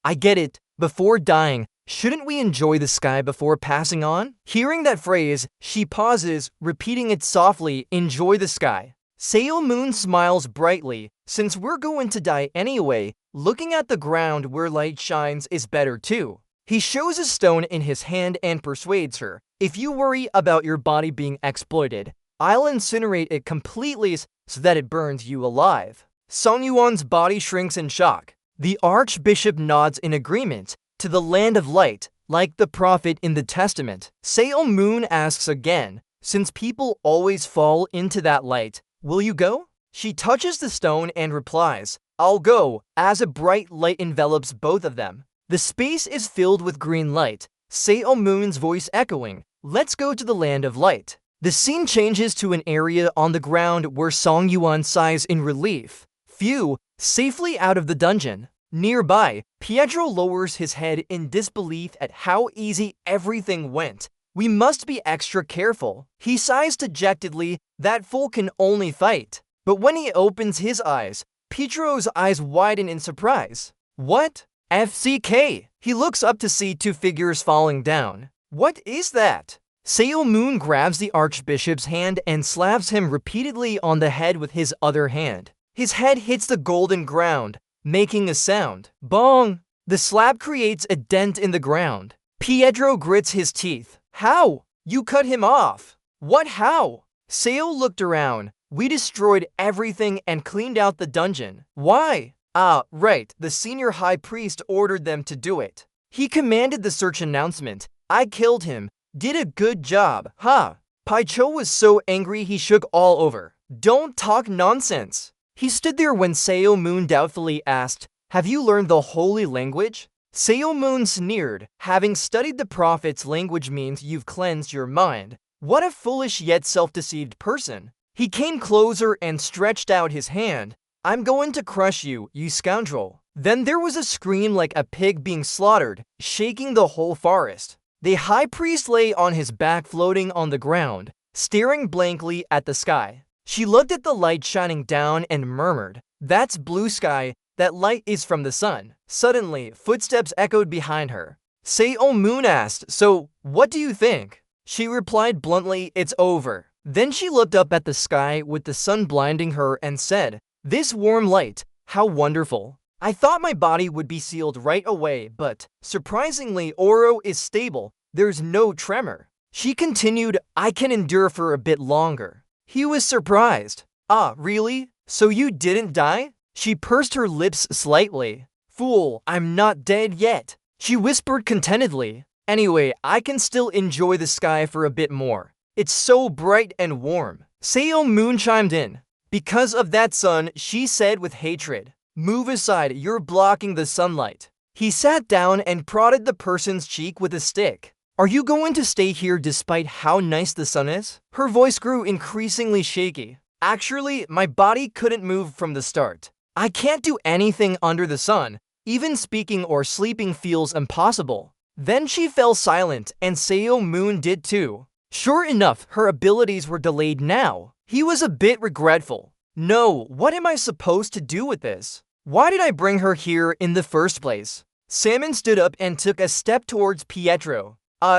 I get it. Before dying, shouldn't we enjoy the sky before passing on? Hearing that phrase, she pauses, repeating it softly, enjoy the sky. Seo Moon smiles brightly. Since we're going to die anyway, looking at the ground where light shines is better too. He shows a stone in his hand and persuades her, if you worry about your body being exploited, I'll incinerate it completely so that it burns you alive. Song Yuan's body shrinks in shock. The archbishop nods in agreement. To the land of light, like the prophet in the testament. Seo Moon asks again, since people always fall into that light, will you go? She touches the stone and replies, I'll go, as a bright light envelops both of them. The space is filled with green light, Seo Moon's voice echoing, let's go to the land of light. The scene changes to an area on the ground where Song Yuan sighs in relief. Phew, safely out of the dungeon. Nearby, Pietro lowers his head in disbelief at how easy everything went. We must be extra careful. He sighs dejectedly, that fool can only fight. But when he opens his eyes, Pietro's eyes widen in surprise. What? FCK! He looks up to see two figures falling down. What is that? Seo Moon grabs the archbishop's hand and slaps him repeatedly on the head with his other hand. His head hits the golden ground, making a sound. Bong! The slap creates a dent in the ground. Pietro grits his teeth. How? You cut him off. What how? Seo looked around. We destroyed everything and cleaned out the dungeon. Why? Ah, right, the senior high priest ordered them to do it. He commanded the search announcement. I killed him. Did a good job, huh? Paicho was so angry he shook all over. Don't talk nonsense. He stood there when Seo Moon doubtfully asked, have you learned the holy language? Seo Moon sneered, having studied the prophet's language means you've cleansed your mind. What a foolish yet self-deceived person. He came closer and stretched out his hand. I'm going to crush you, you scoundrel. Then there was a scream like a pig being slaughtered, shaking the whole forest. The high priest lay on his back floating on the ground, staring blankly at the sky. She looked at the light shining down and murmured, that's blue sky, that light is from the sun. Suddenly, footsteps echoed behind her. Seo Moon asked, so, what do you think? She replied bluntly, it's over. Then she looked up at the sky with the sun blinding her and said, this warm light, how wonderful. I thought my body would be sealed right away, but, surprisingly, Oro is stable, there's no tremor. She continued, I can endure for a bit longer. He was surprised. Ah, really? So you didn't die? She pursed her lips slightly. Fool, I'm not dead yet. She whispered contentedly. Anyway, I can still enjoy the sky for a bit more. It's so bright and warm. Seo Moon chimed in. Because of that sun, she said with hatred. Move aside, you're blocking the sunlight. He sat down and prodded the person's cheek with a stick. Are you going to stay here despite how nice the sun is? Her voice grew increasingly shaky. Actually, my body couldn't move from the start. I can't do anything under the sun. Even speaking or sleeping feels impossible. Then she fell silent, and Seo Moon did too. Sure enough, her abilities were delayed now. He was a bit regretful. No, what am I supposed to do with this? Why did I bring her here in the first place? Salmon stood up and took a step towards Pietro.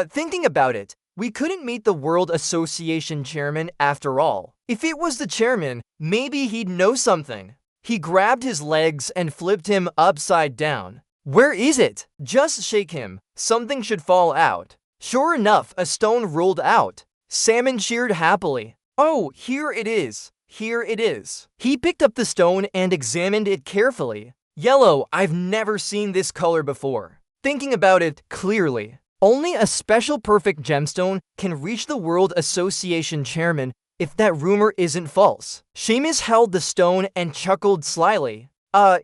Thinking about it, we couldn't meet the World Association chairman after all. If it was the chairman, maybe he'd know something. He grabbed his legs and flipped him upside down. Where is it? Just shake him. Something should fall out. Sure enough, a stone rolled out. Salmon cheered happily. Oh, here it is. Here it is. He picked up the stone and examined it carefully. Yellow, I've never seen this color before. Thinking about it clearly, only a special perfect gemstone can reach the World Association chairman if that rumor isn't false. Seamus held the stone and chuckled slyly.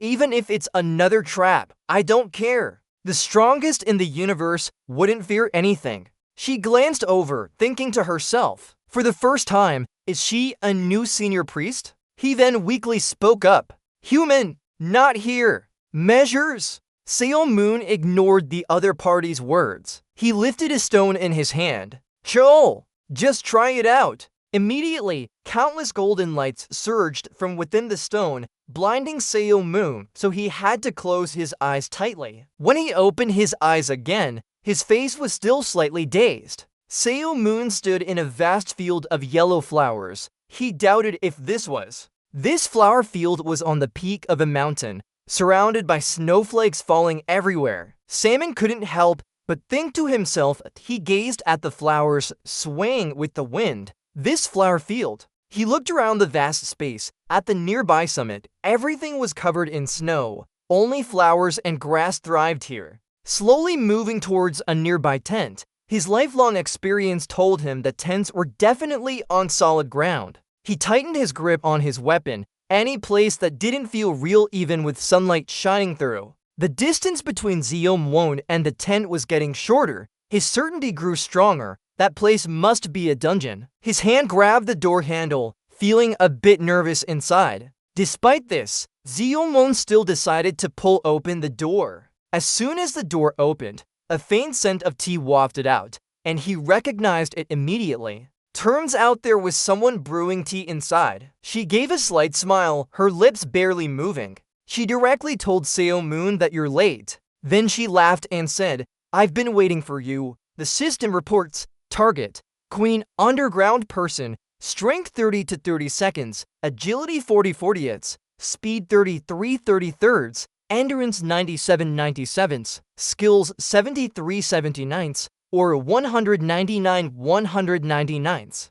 Even if it's another trap, I don't care. The strongest in the universe wouldn't fear anything. She glanced over, thinking to herself, for the first time, is she a new senior priest? He then weakly spoke up. Human, not here. Measures? Superhuman ignored the other party's words. He lifted a stone in his hand. Joel, just try it out. Immediately, countless golden lights surged from within the stone, blinding Superhuman, so he had to close his eyes tightly. When he opened his eyes again, his face was still slightly dazed. Superhuman stood in a vast field of yellow flowers. He doubted if this was. This flower field was on the peak of a mountain, surrounded by snowflakes falling everywhere. Salmon couldn't help but think to himself. He gazed at the flowers swaying with the wind. This flower field. He looked around the vast space. At the nearby summit, everything was covered in snow. Only flowers and grass thrived here. Slowly moving towards a nearby tent, his lifelong experience told him that tents were definitely on solid ground. He tightened his grip on his weapon, any place that didn't feel real even with sunlight shining through. The distance between Superhuman and the tent was getting shorter. His certainty grew stronger. That place must be a dungeon. His hand grabbed the door handle, feeling a bit nervous inside. Despite this, Superhuman still decided to pull open the door. As soon as the door opened, a faint scent of tea wafted out, and he recognized it immediately. Turns out there was someone brewing tea inside. She gave a slight smile, her lips barely moving. She directly told Superhuman that you're late. Then she laughed and said, I've been waiting for you. The system reports, target, Queen Underground person, strength 30 to 30 seconds, agility 40 40ths, speed 33 33rds, endurance 97 97ths, skills 73 79ths, or 199 199ths.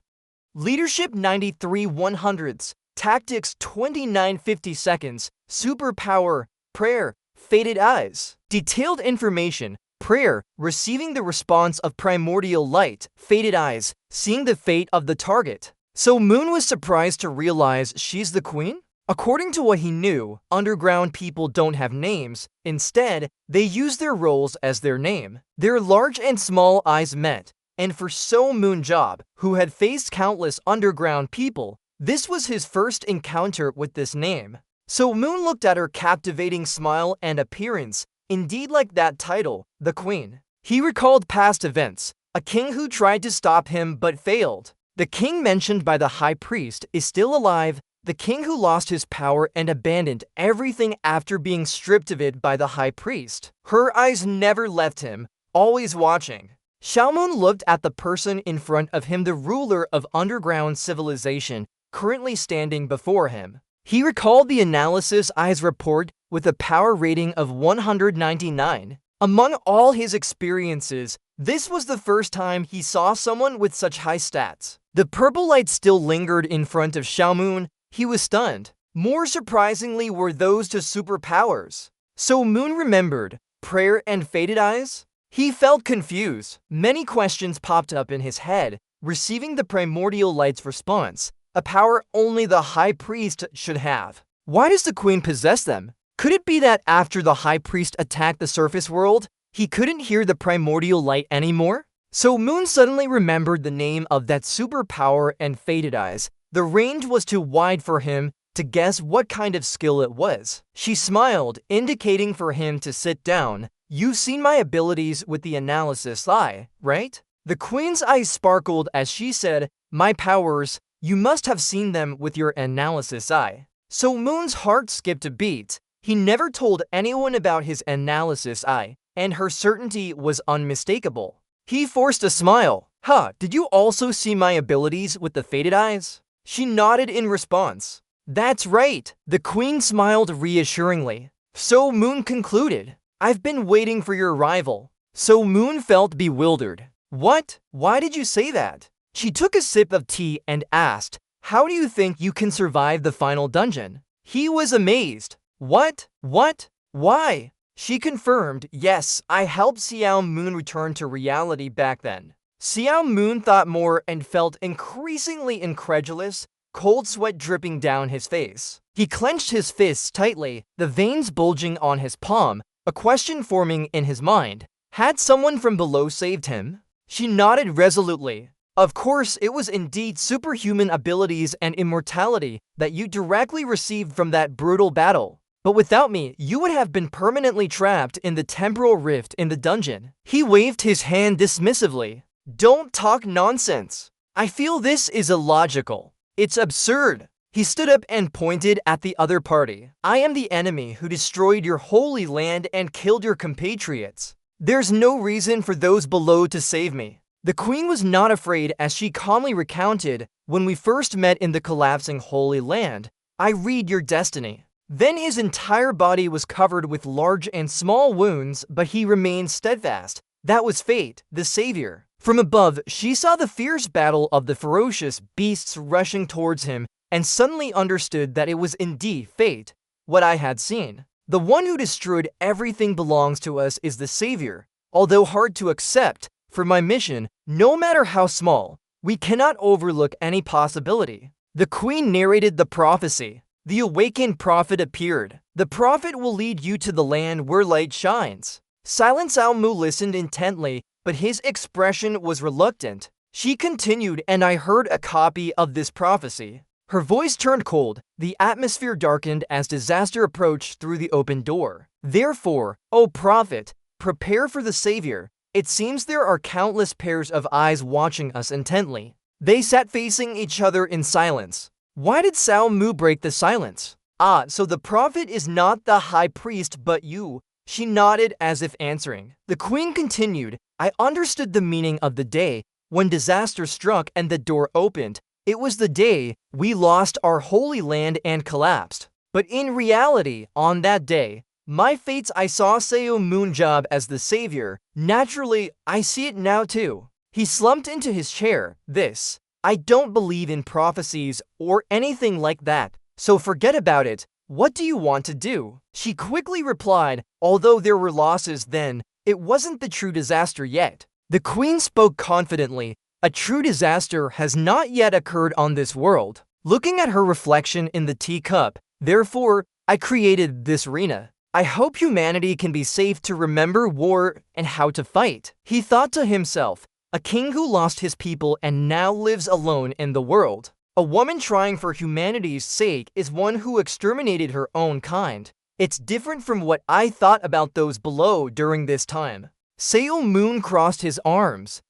Leadership 93 100ths, tactics 29 50 seconds, superpower, prayer, faded eyes. Detailed information. Prayer, receiving the response of primordial light, faded eyes, seeing the fate of the target. So Moon was surprised to realize she's the queen? According to what he knew, underground people don't have names. Instead, they use their roles as their name. Their large and small eyes met, and for Superhuman Job, who had faced countless underground people, this was his first encounter with this name. So Moon looked at her captivating smile and appearance, indeed like that title, the Queen. He recalled past events, a king who tried to stop him but failed. The king mentioned by the high priest is still alive, the king who lost his power and abandoned everything after being stripped of it by the high priest. Her eyes never left him, always watching. Superhuman looked at the person in front of him, the ruler of underground civilization, currently standing before him. He recalled the analysis eyes report with a power rating of 199. Among all his experiences, this was the first time he saw someone with such high stats. The purple light still lingered in front of Superhuman. He was stunned. More surprisingly were those to superpowers. So Moon remembered prayer and faded eyes? He felt confused. Many questions popped up in his head, receiving the primordial light's response, a power only the high priest should have. Why does the queen possess them? Could it be that after the high priest attacked the surface world, he couldn't hear the primordial light anymore? So Moon suddenly remembered the name of that superpower and faded eyes. The range was too wide for him to guess what kind of skill it was. She smiled, indicating for him to sit down. You've seen my abilities with the analysis eye, right? The queen's eyes sparkled as she said, my powers, you must have seen them with your analysis eye. So Moon's heart skipped a beat. He never told anyone about his analysis and her certainty was unmistakable. He forced a smile. Huh, did you also see my abilities with the faded eyes? She nodded in response. That's right, the queen smiled reassuringly. So Moon concluded. I've been waiting for your arrival. So Moon felt bewildered. What? Why did you say that? She took a sip of tea and asked, how do you think you can survive the final dungeon? He was amazed. What? Why? She confirmed, yes, I helped Xiao Moon return to reality back then. Xiao Moon thought more and felt increasingly incredulous, cold sweat dripping down his face. He clenched his fists tightly, the veins bulging on his palm, a question forming in his mind. Had someone from below saved him? She nodded resolutely. Of course, it was indeed superhuman abilities and immortality that you directly received from that brutal battle. But without me, you would have been permanently trapped in the temporal rift in the dungeon. He waved his hand dismissively. Don't talk nonsense. I feel this is illogical. It's absurd. He stood up and pointed at the other party. I am the enemy who destroyed your holy land and killed your compatriots. There's no reason for those below to save me. The queen was not afraid as she calmly recounted, when we first met in the collapsing Holy Land, I read your destiny. Then his entire body was covered with large and small wounds, but he remained steadfast. That was fate, the savior. From above, she saw the fierce battle of the ferocious beasts rushing towards him and suddenly understood that it was indeed fate, what I had seen. The one who destroyed everything belongs to us is the savior, although hard to accept. For my mission, no matter how small, we cannot overlook any possibility. The queen narrated the prophecy. The awakened prophet appeared. The prophet will lead you to the land where light shines. Silent Cao Mu listened intently, but his expression was reluctant. She continued, and I heard a copy of this prophecy. Her voice turned cold. The atmosphere darkened as disaster approached through the open door. Therefore, O prophet, prepare for the savior. It seems there are countless pairs of eyes watching us intently. They sat facing each other in silence. Why did Cao Mu break the silence? So the prophet is not the high priest but you. She nodded as if answering. The queen continued, I understood the meaning of the day when disaster struck and the door opened. It was the day we lost our holy land and collapsed. But in reality, on that day, my fates, I saw Seo Moonjob as the savior. Naturally, I see it now too. He slumped into his chair. I don't believe in prophecies or anything like that, so forget about it. What do you want to do? She quickly replied, although there were losses then, it wasn't the true disaster yet. The queen spoke confidently. A true disaster has not yet occurred on this world. Looking at her reflection in the teacup, therefore, I created this arena. I hope humanity can be safe to remember war and how to fight. He thought to himself, a king who lost his people and now lives alone in the world. A woman trying for humanity's sake is one who exterminated her own kind. It's different from what I thought about those below during this time. Seo Moon crossed his arms.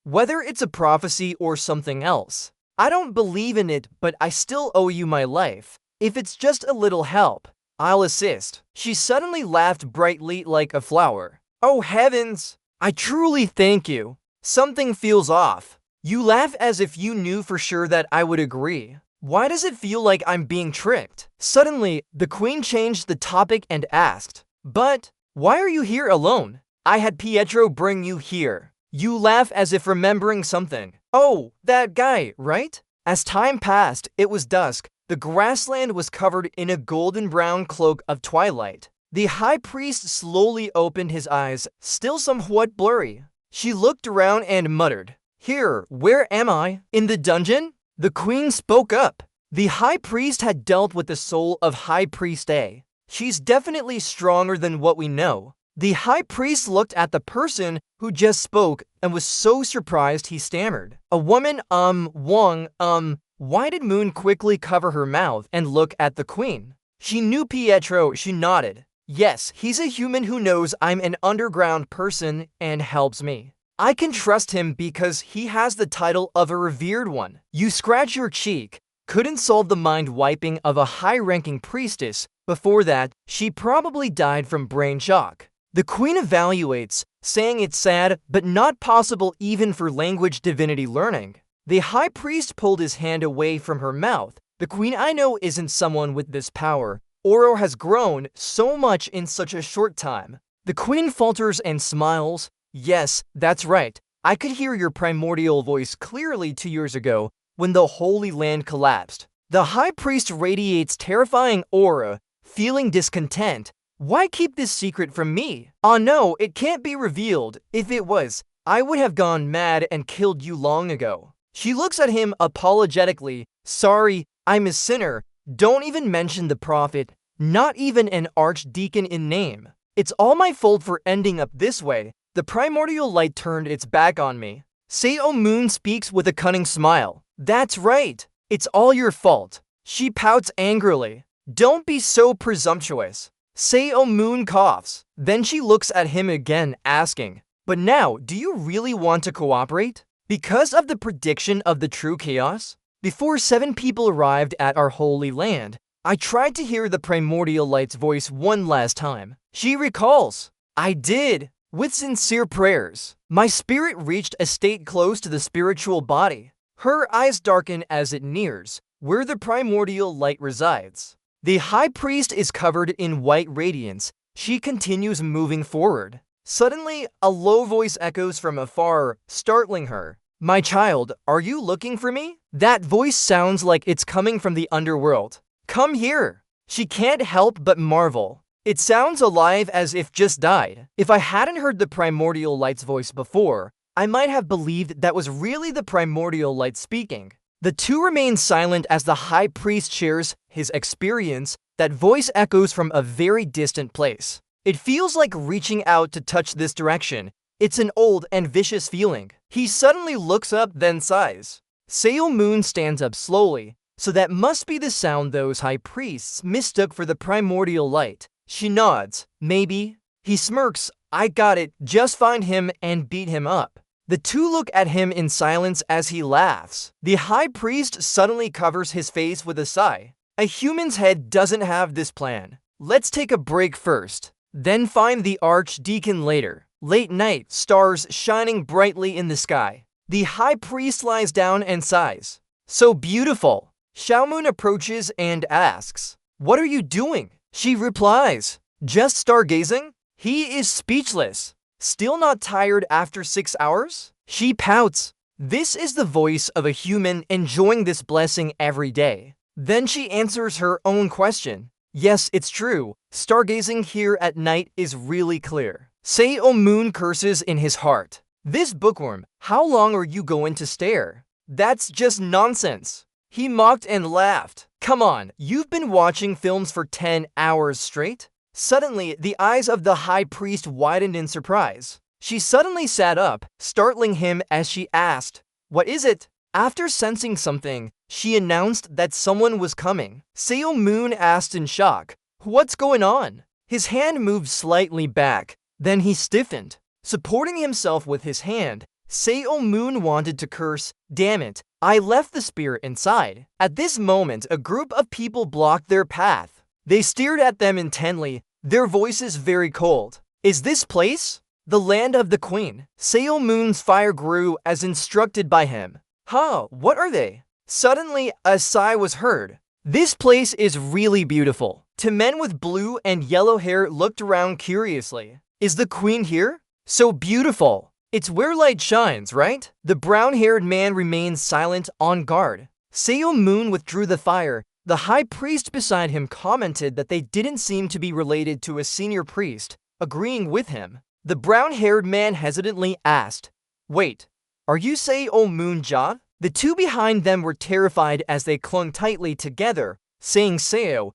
Whether it's a prophecy or something else. I don't believe in it, but I still owe you my life. If it's just a little help, I'll assist. She suddenly laughed brightly like a flower. Oh heavens! I truly thank you. Something feels off. You laugh as if you knew for sure that I would agree. Why does it feel like I'm being tricked? Suddenly, the queen changed the topic and asked, but why are you here alone? I had Pietro bring you here. You laugh as if remembering something. Oh, that guy, right? As time passed, it was dusk. The grassland was covered in a golden brown cloak of twilight. The high priest slowly opened his eyes, still somewhat blurry. She looked around and muttered, Here, where am I? In the dungeon? The queen spoke up. The high priest had dealt with the soul of High Priest A. She's definitely stronger than what we know. The high priest looked at the person who just spoke and was so surprised he stammered. A woman, Why did Moon quickly cover her mouth and look at the queen? She knew Pietro. She nodded. Yes, he's a human who knows I'm an underground person and helps me. I can trust him because he has the title of a revered one. You scratch your cheek. Couldn't solve the mind wiping of a high-ranking priestess Before that, she probably died from brain shock. The queen evaluates, saying it's sad but not possible even for language divinity learning. The high priest pulled his hand away from her mouth. The queen I know isn't someone with this power. Oro has grown so much in such a short time. The queen falters and smiles. Yes, that's right. I could hear your primordial voice clearly 2 years ago when the Holy Land collapsed. The high priest radiates terrifying aura, feeling discontent. Why keep this secret from me? Ah no, it can't be revealed. If it was, I would have gone mad and killed you long ago. She looks at him apologetically. Sorry, I'm a sinner. Don't even mention the prophet, not even an archdeacon in name. It's all my fault for ending up this way. The primordial light turned its back on me. Seo Moon speaks with a cunning smile. That's right. It's all your fault. She pouts angrily. Don't be so presumptuous. Seo Moon coughs. Then she looks at him again, asking, but now, do you really want to cooperate? Because of the prediction of the true chaos? Before 7 people arrived at our holy land, I tried to hear the primordial light's voice one last time. She recalls. I did. With sincere prayers, my spirit reached a state close to the spiritual body. Her eyes darken as it nears where the primordial light resides. The high priest is covered in white radiance. She continues moving forward. Suddenly, a low voice echoes from afar, startling her. My child, are you looking for me? That voice sounds like it's coming from the underworld. Come here. She can't help but marvel. It sounds alive as if just died. If I hadn't heard the primordial light's voice before, I might have believed that was really the primordial light speaking. The two remain silent as the high priest shares his experience. That voice echoes from a very distant place. It feels like reaching out to touch this direction. It's an old and vicious feeling. He suddenly looks up, then sighs. Seo Moon stands up slowly, so that must be the sound those high priests mistook for the primordial light. She nods. Maybe. He smirks. I got it. Just find him and beat him up. The two look at him in silence as he laughs. The high priest suddenly covers his face with a sigh. A human's head doesn't have this plan. Let's take a break first, then find the archdeacon later. Late night, stars shining brightly in the sky. The high priest lies down and sighs. So beautiful. Xiaomoon approaches and asks, what are you doing? She replies, just stargazing? He is speechless. Still not tired after 6 hours? She pouts. This is the voice of a human enjoying this blessing every day. Then she answers her own question. Yes, it's true. Stargazing here at night is really clear. Seo Moon curses in his heart. This bookworm, how long are you going to stare? That's just nonsense. He mocked and laughed. Come on, you've been watching films for 10 hours straight? Suddenly, the eyes of the high priest widened in surprise. She suddenly sat up, startling him as she asked, what is it? After sensing something, she announced that someone was coming. Seo Moon asked in shock, what's going on? His hand moved slightly back, then he stiffened. Supporting himself with his hand, Seo Moon wanted to curse, damn it, I left the spirit inside. At this moment, a group of people blocked their path. They stared at them intently, their voices very cold. Is this place the land of the queen? Seo Moon's fire grew as instructed by him. Huh, what are they? Suddenly, a sigh was heard. This place is really beautiful. Two men with blue and yellow hair looked around curiously. Is the queen here? So beautiful. It's where light shines, right? The brown-haired man remained silent, on guard. Seo Moon withdrew the fire. The high priest beside him commented that they didn't seem to be related to a senior priest, agreeing with him. The brown-haired man hesitantly asked, wait, are you Seo Moon Ja? The two behind them were terrified as they clung tightly together, saying Seo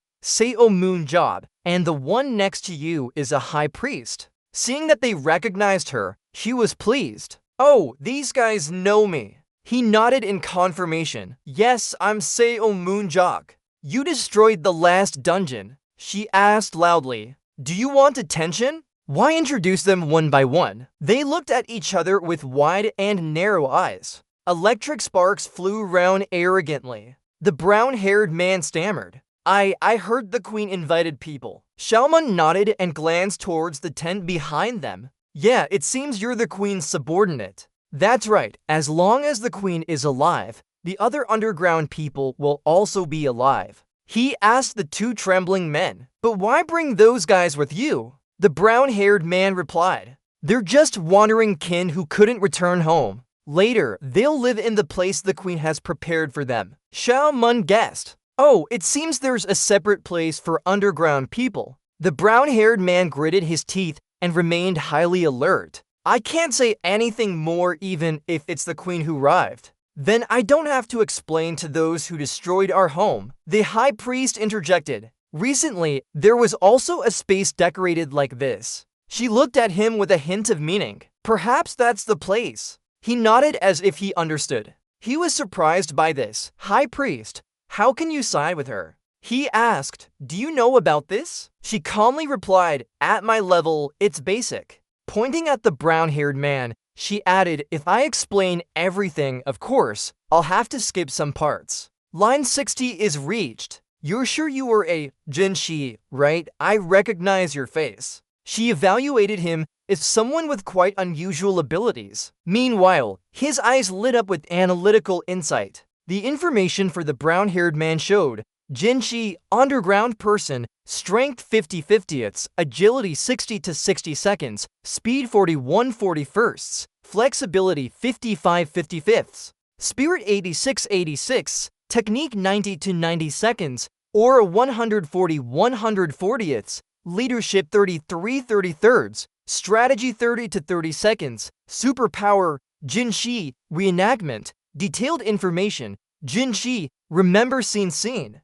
Moon Ja, and the one next to you is a high priest. Seeing that they recognized her, she was pleased. Oh, these guys know me. He nodded in confirmation. Yes, I'm Seo Moon Ja. You destroyed the last dungeon. She asked loudly. Do you want attention? Why introduce them one by one? They looked at each other with wide and narrow eyes. Electric sparks flew round arrogantly. The brown-haired man stammered. I heard the queen invited people. Xiaoman nodded and glanced towards the tent behind them. Yeah, it seems you're the queen's subordinate. That's right, as long as the queen is alive, the other underground people will also be alive. He asked the two trembling men. But why bring those guys with you? The brown-haired man replied. They're just wandering kin who couldn't return home. Later, they'll live in the place the queen has prepared for them. Xiao Mun guessed. Oh, it seems there's a separate place for underground people. The brown-haired man gritted his teeth and remained highly alert. I can't say anything more even if it's the queen who arrived. Then I don't have to explain to those who destroyed our home. The high priest interjected. Recently, there was also a space decorated like this. She looked at him with a hint of meaning. Perhaps that's the place. He nodded as if he understood. He was surprised by this. High priest, how can you side with her? He asked, do you know about this? She calmly replied, at my level, it's basic. Pointing at the brown-haired man, she added, if I explain everything, of course, I'll have to skip some parts. Line 60 is reached. You're sure you were a Jinshi, right? I recognize your face. She evaluated him as someone with quite unusual abilities. Meanwhile, his eyes lit up with analytical insight. The information for the brown-haired man showed Jinshi, underground person, strength 50/50ths, agility 60 to 60 seconds, speed 41/41, flexibility 55/55, spirit 86/86, technique 90 to 90 seconds, aura 140/140ths, leadership 33/33, strategy 30 to 30 seconds, superpower, Jinshi, reenactment, detailed information, Jinshi, remember scene.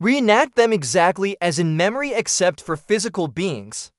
Reenact them exactly as in memory except for physical beings.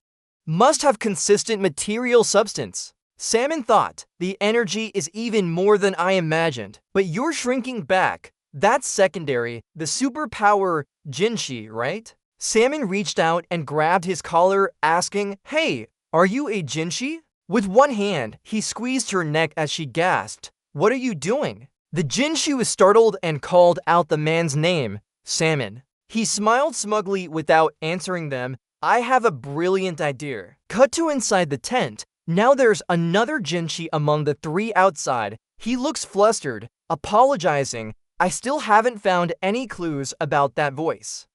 Must have consistent material substance. Salmon thought, the energy is even more than I imagined, but you're shrinking back. That's secondary, the superpower, Jinshi, right? Salmon reached out and grabbed his collar, asking, hey, are you a Jinshi? With one hand, he squeezed her neck as she gasped, what are you doing? The Jinshi was startled and called out the man's name, Salmon. He smiled smugly without answering them. I have a brilliant idea. Cut to inside the tent. Now there's another Jinshi among the three outside. He looks flustered, apologizing. I still haven't found any clues about that voice.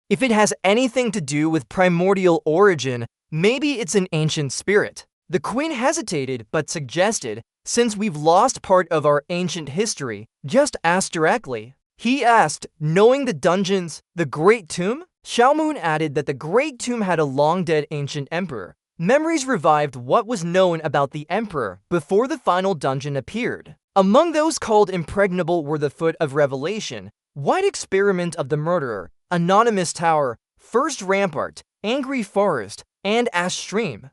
If it has anything to do with primordial origin, maybe it's an ancient spirit. The queen hesitated but suggested, since we've lost part of our ancient history, just ask directly. He asked, knowing the dungeons, the Great Tomb? Xiaomun added that the Great Tomb had a long-dead ancient emperor. Memories revived what was known about the emperor before the final dungeon appeared. Among those called impregnable were the Foot of Revelation, White Experiment of the Murderer, Anonymous Tower, First Rampart, Angry Forest, and Ash Stream.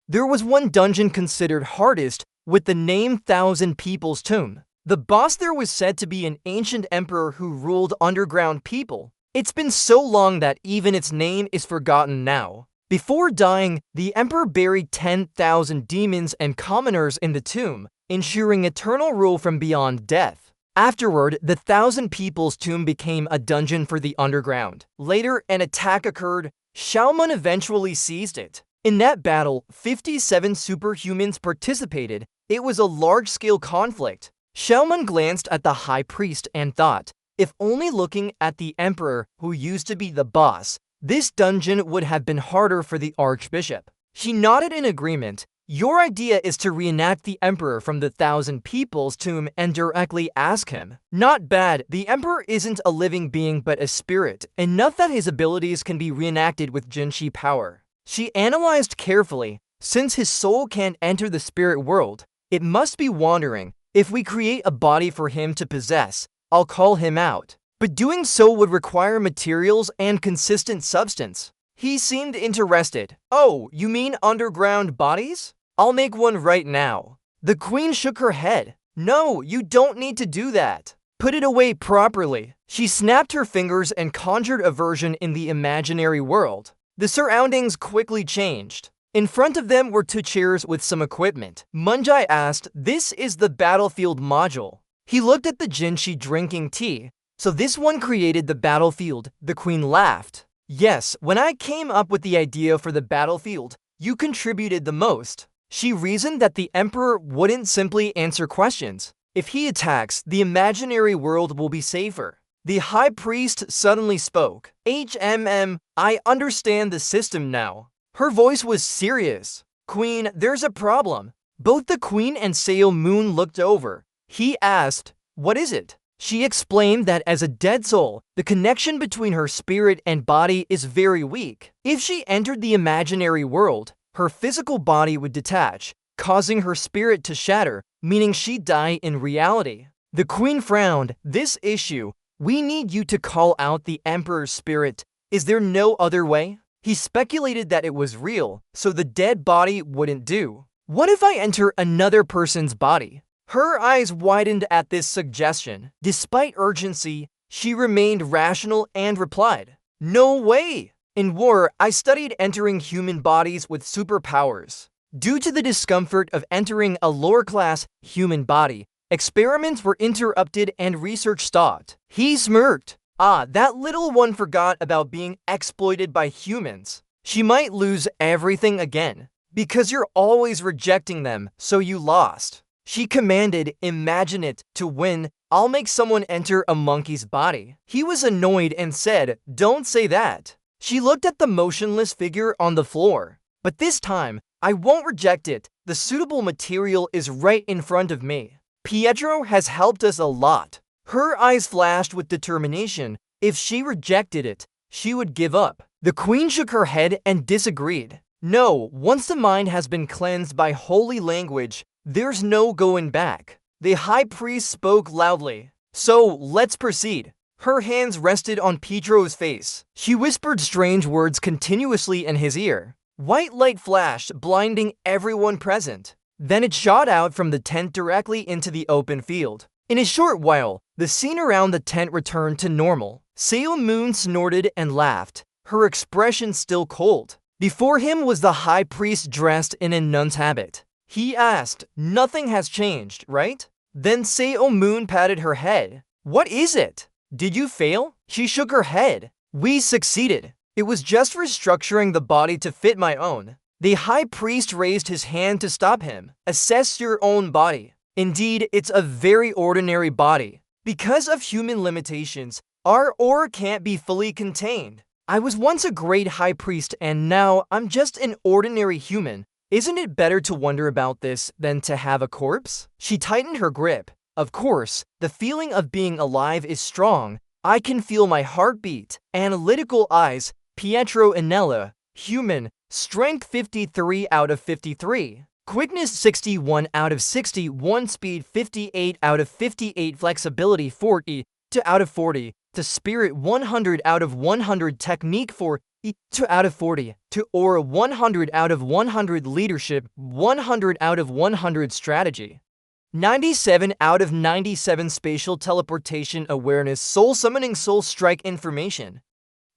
There was one dungeon considered hardest, with the name Thousand People's Tomb. The boss there was said to be an ancient emperor who ruled underground people. It's been so long that even its name is forgotten now. Before dying, the emperor buried 10,000 demons and commoners in the tomb, ensuring eternal rule from beyond death. Afterward, the Thousand People's Tomb became a dungeon for the underground. Later, an attack occurred. Xiaomun eventually seized it. In that battle, 57 superhumans participated. It was a large-scale conflict. Xiaomun glanced at the high priest and thought, if only looking at the emperor, who used to be the boss, this dungeon would have been harder for the archbishop. She nodded in agreement. Your idea is to reenact the emperor from the Thousand People's Tomb and directly ask him. Not bad. The emperor isn't a living being but a spirit, enough that his abilities can be reenacted with Jinshi power. She analyzed carefully. Since his soul can't enter the spirit world, it must be wandering. If we create a body for him to possess, I'll call him out. But doing so would require materials and consistent substance. He seemed interested. Oh, you mean underground bodies? I'll make one right now. The queen shook her head. No, you don't need to do that. Put it away properly. She snapped her fingers and conjured a version in the imaginary world. The surroundings quickly changed. In front of them were two chairs with some equipment. Munjai asked, this is the battlefield module. He looked at the Jinshi drinking tea. So this one created the battlefield, the queen laughed. Yes, when I came up with the idea for the battlefield, you contributed the most. She reasoned that the emperor wouldn't simply answer questions. If he attacks, the imaginary world will be safer. The high priest suddenly spoke. I understand the system now. Her voice was serious. Queen, there's a problem. Both the queen and Superhuman looked over. He asked, what is it? She explained that as a dead soul, the connection between her spirit and body is very weak. If she entered the imaginary world, her physical body would detach, causing her spirit to shatter, meaning she'd die in reality. The queen frowned. This issue, we need you to call out the emperor's spirit. Is there no other way? He speculated that it was real, so the dead body wouldn't do. What if I enter another person's body? Her eyes widened at this suggestion. Despite urgency, she remained rational and replied, no way! In war, I studied entering human bodies with superpowers. Due to the discomfort of entering a lower-class human body, experiments were interrupted and research stopped. He smirked. That little one forgot about being exploited by humans. She might lose everything again. Because you're always rejecting them, so you lost. She commanded, imagine it, to win, I'll make someone enter a monkey's body. He was annoyed and said, don't say that. She looked at the motionless figure on the floor. But this time, I won't reject it. The suitable material is right in front of me. Pietro has helped us a lot. Her eyes flashed with determination. If she rejected it, she would give up. The queen shook her head and disagreed. No, once the mind has been cleansed by holy language, there's no going back. The high priest spoke loudly. So, let's proceed. Her hands rested on Pietro's face. She whispered strange words continuously in his ear. White light flashed, blinding everyone present. Then it shot out from the tent directly into the open field. In a short while, the scene around the tent returned to normal. Superhuman snorted and laughed, her expression still cold. Before him was the high priest dressed in a nun's habit. He asked, nothing has changed, right? Then Superhuman patted her head. What is it? Did you fail? She shook her head. We succeeded. It was just restructuring the body to fit my own. The high priest raised his hand to stop him. Assess your own body. Indeed, it's a very ordinary body. Because of human limitations, our aura can't be fully contained. I was once a great high priest and now I'm just an ordinary human. Isn't it better to wonder about this than to have a corpse? She tightened her grip. Of course, the feeling of being alive is strong. I can feel my heartbeat. Analytical eyes, Pietro Anella, human, strength 53 out of 53. Quickness 61 out of 61, speed 58 out of 58, flexibility 40 out of 40. To spirit 100 out of 100, technique 4 out of 40, to aura 100 out of 100, leadership 100 out of 100, strategy 97 out of 97, spatial teleportation, awareness, soul summoning, soul strike, information.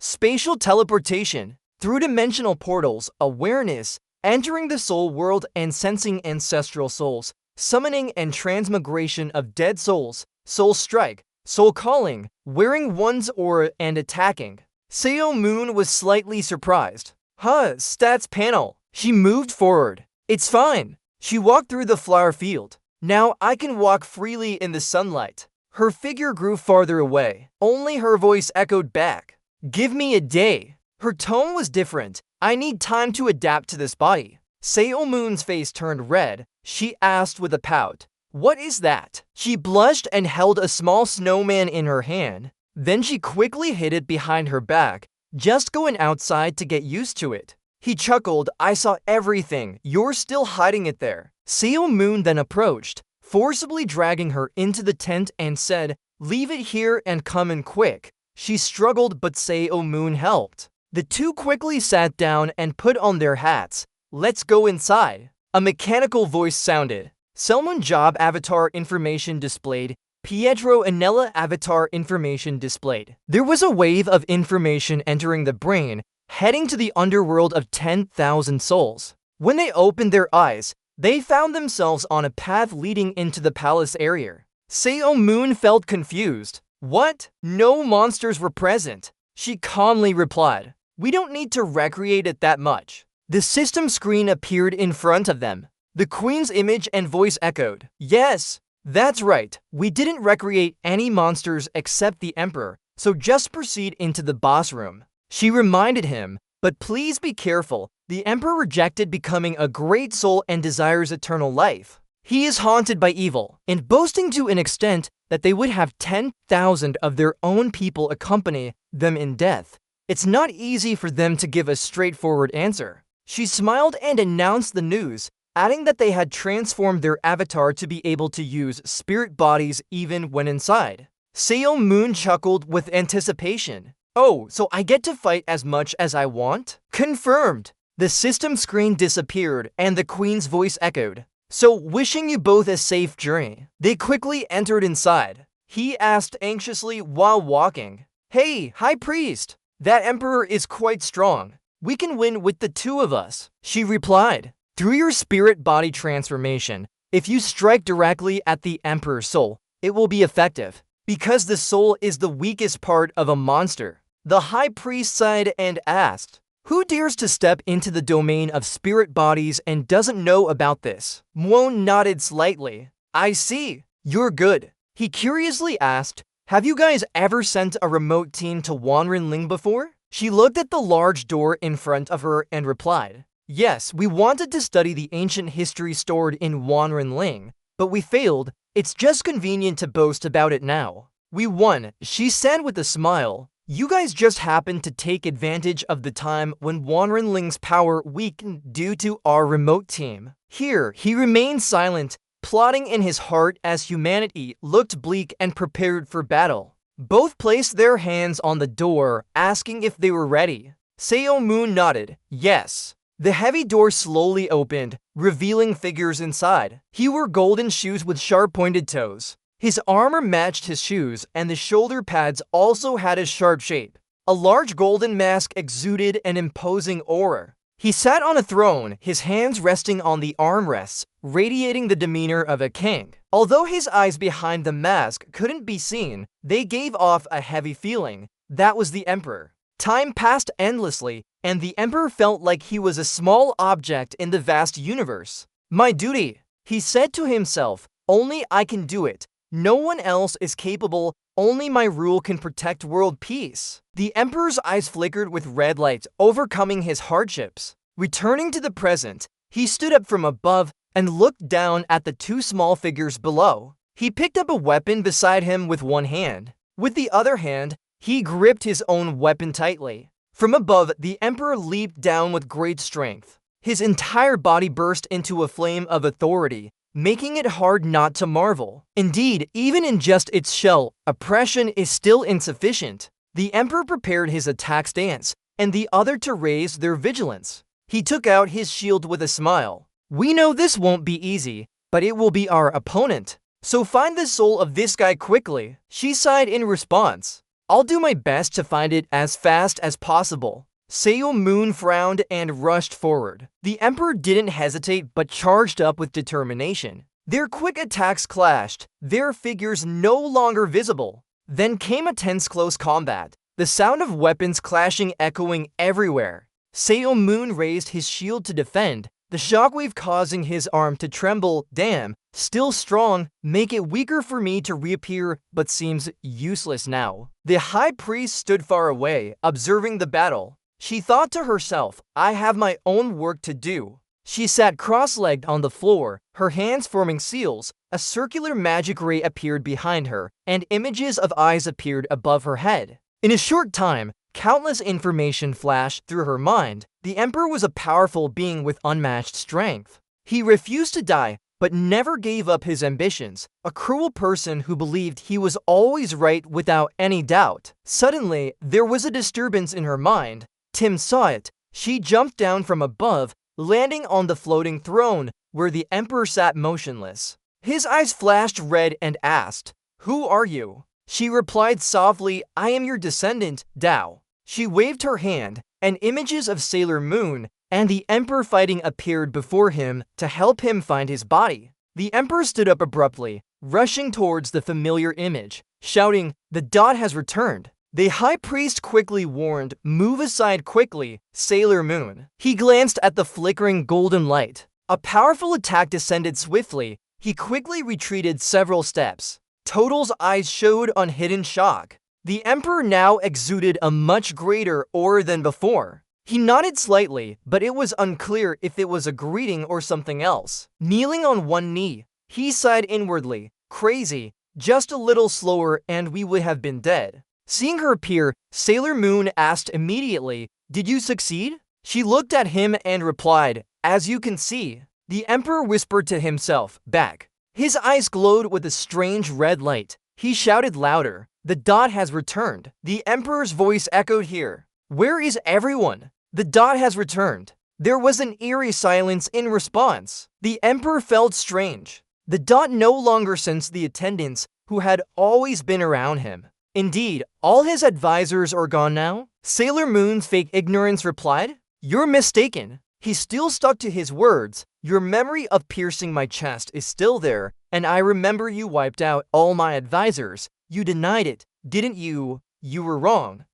Spatial teleportation, through dimensional portals, awareness, entering the soul world and sensing ancestral souls, summoning and transmigration of dead souls, soul strike, soul calling, wearing one's aura and attacking. Superhuman was slightly surprised. Stats panel. She moved forward. It's fine. She walked through the flower field. Now I can walk freely in the sunlight. Her figure grew farther away. Only her voice echoed back. Give me a day. Her tone was different. I need time to adapt to this body. Superhuman's face turned red. She asked with a pout, what is that? She blushed and held a small snowman in her hand. Then she quickly hid it behind her back, just going outside to get used to it. He chuckled, I saw everything. You're still hiding it there. Superhuman then approached, forcibly dragging her into the tent and said, leave it here and come in quick. She struggled, but Superhuman helped. The two quickly sat down and put on their hats. Let's go inside. A mechanical voice sounded. Selman job avatar information displayed. Pietro Anella avatar information displayed. There was a wave of information entering the brain, heading to the underworld of 10,000 souls. When they opened their eyes, they found themselves on a path leading into the palace area. Superhuman felt confused. What? No monsters were present. She calmly replied, "We don't need to recreate it that much." The system screen appeared in front of them. The queen's image and voice echoed, "Yes, that's right. We didn't recreate any monsters except the emperor, so just proceed into the boss room." She reminded him, "But please be careful. The emperor rejected becoming a great soul and desires eternal life. He is haunted by evil, and boasting to an extent that they would have 10,000 of their own people accompany them in death. It's not easy for them to give a straightforward answer." She smiled and announced the news, adding that they had transformed their avatar to be able to use spirit bodies even when inside. Sailor Moon chuckled with anticipation. "Oh, so I get to fight as much as I want?" "Confirmed." The system screen disappeared and the queen's voice echoed, "So wishing you both a safe journey." They quickly entered inside. He asked anxiously while walking, "Hey, High Priest, that emperor is quite strong. We can win with the two of us." She replied, "Through your spirit body transformation, if you strike directly at the emperor's soul, it will be effective, because the soul is the weakest part of a monster." The high priest sighed and asked, "Who dares to step into the domain of spirit bodies and doesn't know about this?" Muon nodded slightly. "I see. You're good." He curiously asked, "Have you guys ever sent a remote team to Wanrenling before?" She looked at the large door in front of her and replied, "Yes, we wanted to study the ancient history stored in Wanrenling, but we failed. It's just convenient to boast about it now." "We won," she said with a smile. "You guys just happened to take advantage of the time when Wanrenling's power weakened due to our remote team." Here, he remained silent, plotting in his heart as humanity looked bleak and prepared for battle. Both placed their hands on the door, asking if they were ready. Sailor Moon nodded, "Yes." The heavy door slowly opened, revealing figures inside. He wore golden shoes with sharp-pointed toes. His armor matched his shoes, and the shoulder pads also had a sharp shape. A large golden mask exuded an imposing aura. He sat on a throne, his hands resting on the armrests, radiating the demeanor of a king. Although his eyes behind the mask couldn't be seen, they gave off a heavy feeling. That was the emperor. Time passed endlessly, and the emperor felt like he was a small object in the vast universe. "My duty," he said to himself, "only I can do it. No one else is capable, only my rule can protect world peace." The emperor's eyes flickered with red light, overcoming his hardships. Returning to the present, he stood up from above and looked down at the two small figures below. He picked up a weapon beside him with one hand. With the other hand, he gripped his own weapon tightly. From above, the emperor leaped down with great strength. His entire body burst into a flame of authority, making it hard not to marvel. Indeed, even in just its shell, oppression is still insufficient. The emperor prepared his attack stance, and the other to raise their vigilance. He took out his shield with a smile. "We know this won't be easy, but it will be our opponent. So find the soul of this guy quickly." She sighed in response. "I'll do my best to find it as fast as possible." Sailor Moon frowned and rushed forward. The emperor didn't hesitate but charged up with determination. Their quick attacks clashed, their figures no longer visible. Then came a tense close combat, the sound of weapons clashing echoing everywhere. Sailor Moon raised his shield to defend, the shockwave causing his arm to tremble. "Damn, still strong, make it weaker for me to reappear, but seems useless now." The high priest stood far away, observing the battle. She thought to herself, "I have my own work to do." She sat cross-legged on the floor, her hands forming seals. A circular magic ray appeared behind her, and images of eyes appeared above her head. In a short time, countless information flashed through her mind. The emperor was a powerful being with unmatched strength. He refused to die, but never gave up his ambitions. A cruel person who believed he was always right without any doubt. Suddenly, there was a disturbance in her mind. Tim saw it. She jumped down from above, landing on the floating throne, where the emperor sat motionless. His eyes flashed red and asked, "Who are you?" She replied softly, "I am your descendant, Dao." She waved her hand, and images of Sailor Moon and the emperor fighting appeared before him to help him find his body. The emperor stood up abruptly, rushing towards the familiar image, shouting, The dot has returned. The high priest quickly warned, "Move aside quickly, Sailor Moon." He glanced at the flickering golden light. A powerful attack descended swiftly. He quickly retreated several steps. Total's eyes showed unhidden shock. The Emperor now exuded a much greater aura than before. He nodded slightly, but it was unclear if it was a greeting or something else. Kneeling on one knee, he sighed inwardly, "Crazy, just a little slower and we would have been dead." Seeing her appear, Sailor Moon asked immediately, "Did you succeed?" She looked at him and replied, "As you can see." The Emperor whispered to himself, back. His eyes glowed with a strange red light. He shouted louder, "The dot has returned." The Emperor's voice echoed here. "Where is everyone?" "The dot has returned." There was an eerie silence in response. The Emperor felt strange. The dot no longer sensed the attendants who had always been around him. Indeed, all his advisors are gone now? Sailor Moon's fake ignorance replied, "You're mistaken." He still stuck to his words. "Your memory of piercing my chest is still there, and I remember you wiped out all my advisors. You denied it, didn't you? You were wrong.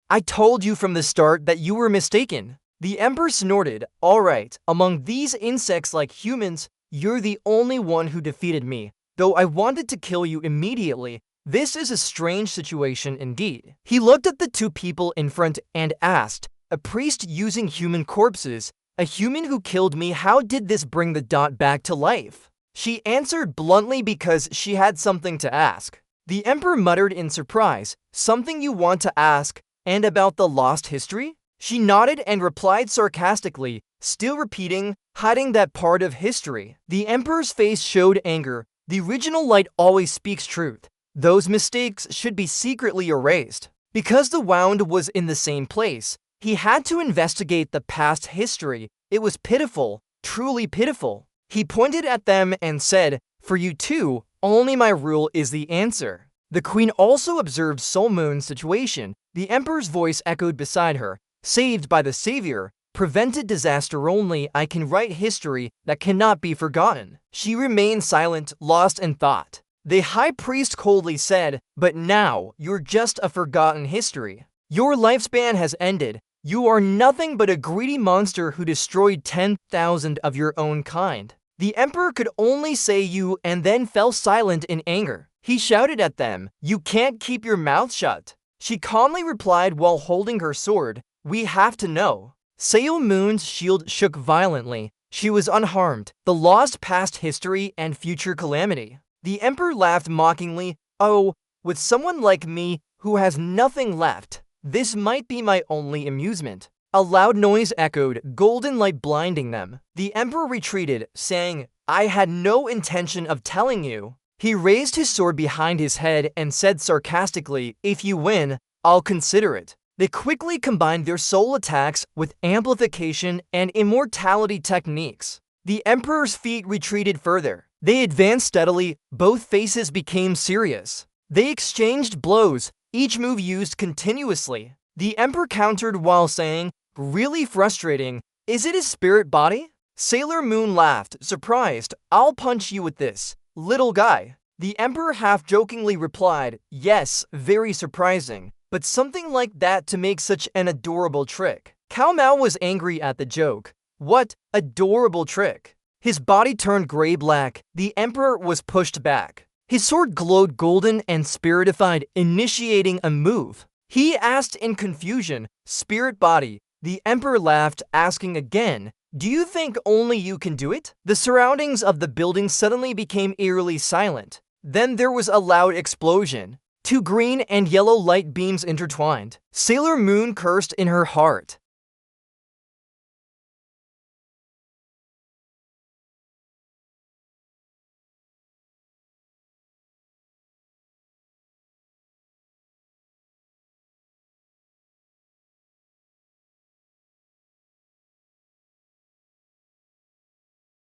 I told you from the start that you were mistaken." The Emperor snorted, "All right, among these insects like humans, you're the only one who defeated me, though I wanted to kill you immediately. This is a strange situation indeed." He looked at the two people in front and asked, "A priest using human corpses, a human who killed me, how did this bring the dot back to life?" She answered bluntly because she had something to ask. The Emperor muttered in surprise, "Something you want to ask, and about the lost history?" She nodded and replied sarcastically, still repeating, "Hiding that part of history." The Emperor's face showed anger. The original light always speaks truth. Those mistakes should be secretly erased. Because the wound was in the same place, he had to investigate the past history. It was pitiful, truly pitiful. He pointed at them and said, "For you too, only my rule is the answer." The Queen also observed Soul Moon's situation. The Emperor's voice echoed beside her, "Saved by the Savior, prevented disaster only. I can write history that cannot be forgotten." She remained silent, lost in thought. The High Priest coldly said, "But now, you're just a forgotten history. Your lifespan has ended. You are nothing but a greedy monster who destroyed 10,000 of your own kind." The Emperor could only say "you" and then fell silent in anger. He shouted at them, "You can't keep your mouth shut." She calmly replied while holding her sword, "We have to know." Sailor Moon's shield shook violently. She was unharmed. The lost past history and future calamity. The Emperor laughed mockingly, "Oh, with someone like me who has nothing left, this might be my only amusement." A loud noise echoed, golden light blinding them. The Emperor retreated, saying, "I had no intention of telling you." He raised his sword behind his head and said sarcastically, "If you win, I'll consider it." They quickly combined their soul attacks with amplification and immortality techniques. The Emperor's feet retreated further. They advanced steadily, both faces became serious. They exchanged blows, each move used continuously. The Emperor countered while saying, "Really frustrating. Is it a spirit body?" Sailor Moon laughed, surprised. "I'll punch you with this, little guy." The Emperor half-jokingly replied, "Yes, very surprising, but something like that to make such an adorable trick." Cao Mao was angry at the joke. What adorable trick? His body turned gray-black. The Emperor was pushed back. His sword glowed golden and spiritified, initiating a move. He asked in confusion, "Spirit body." The Emperor laughed, asking again, "Do you think only you can do it?" The surroundings of the building suddenly became eerily silent. Then there was a loud explosion. Two green and yellow light beams intertwined. Sailor Moon cursed in her heart.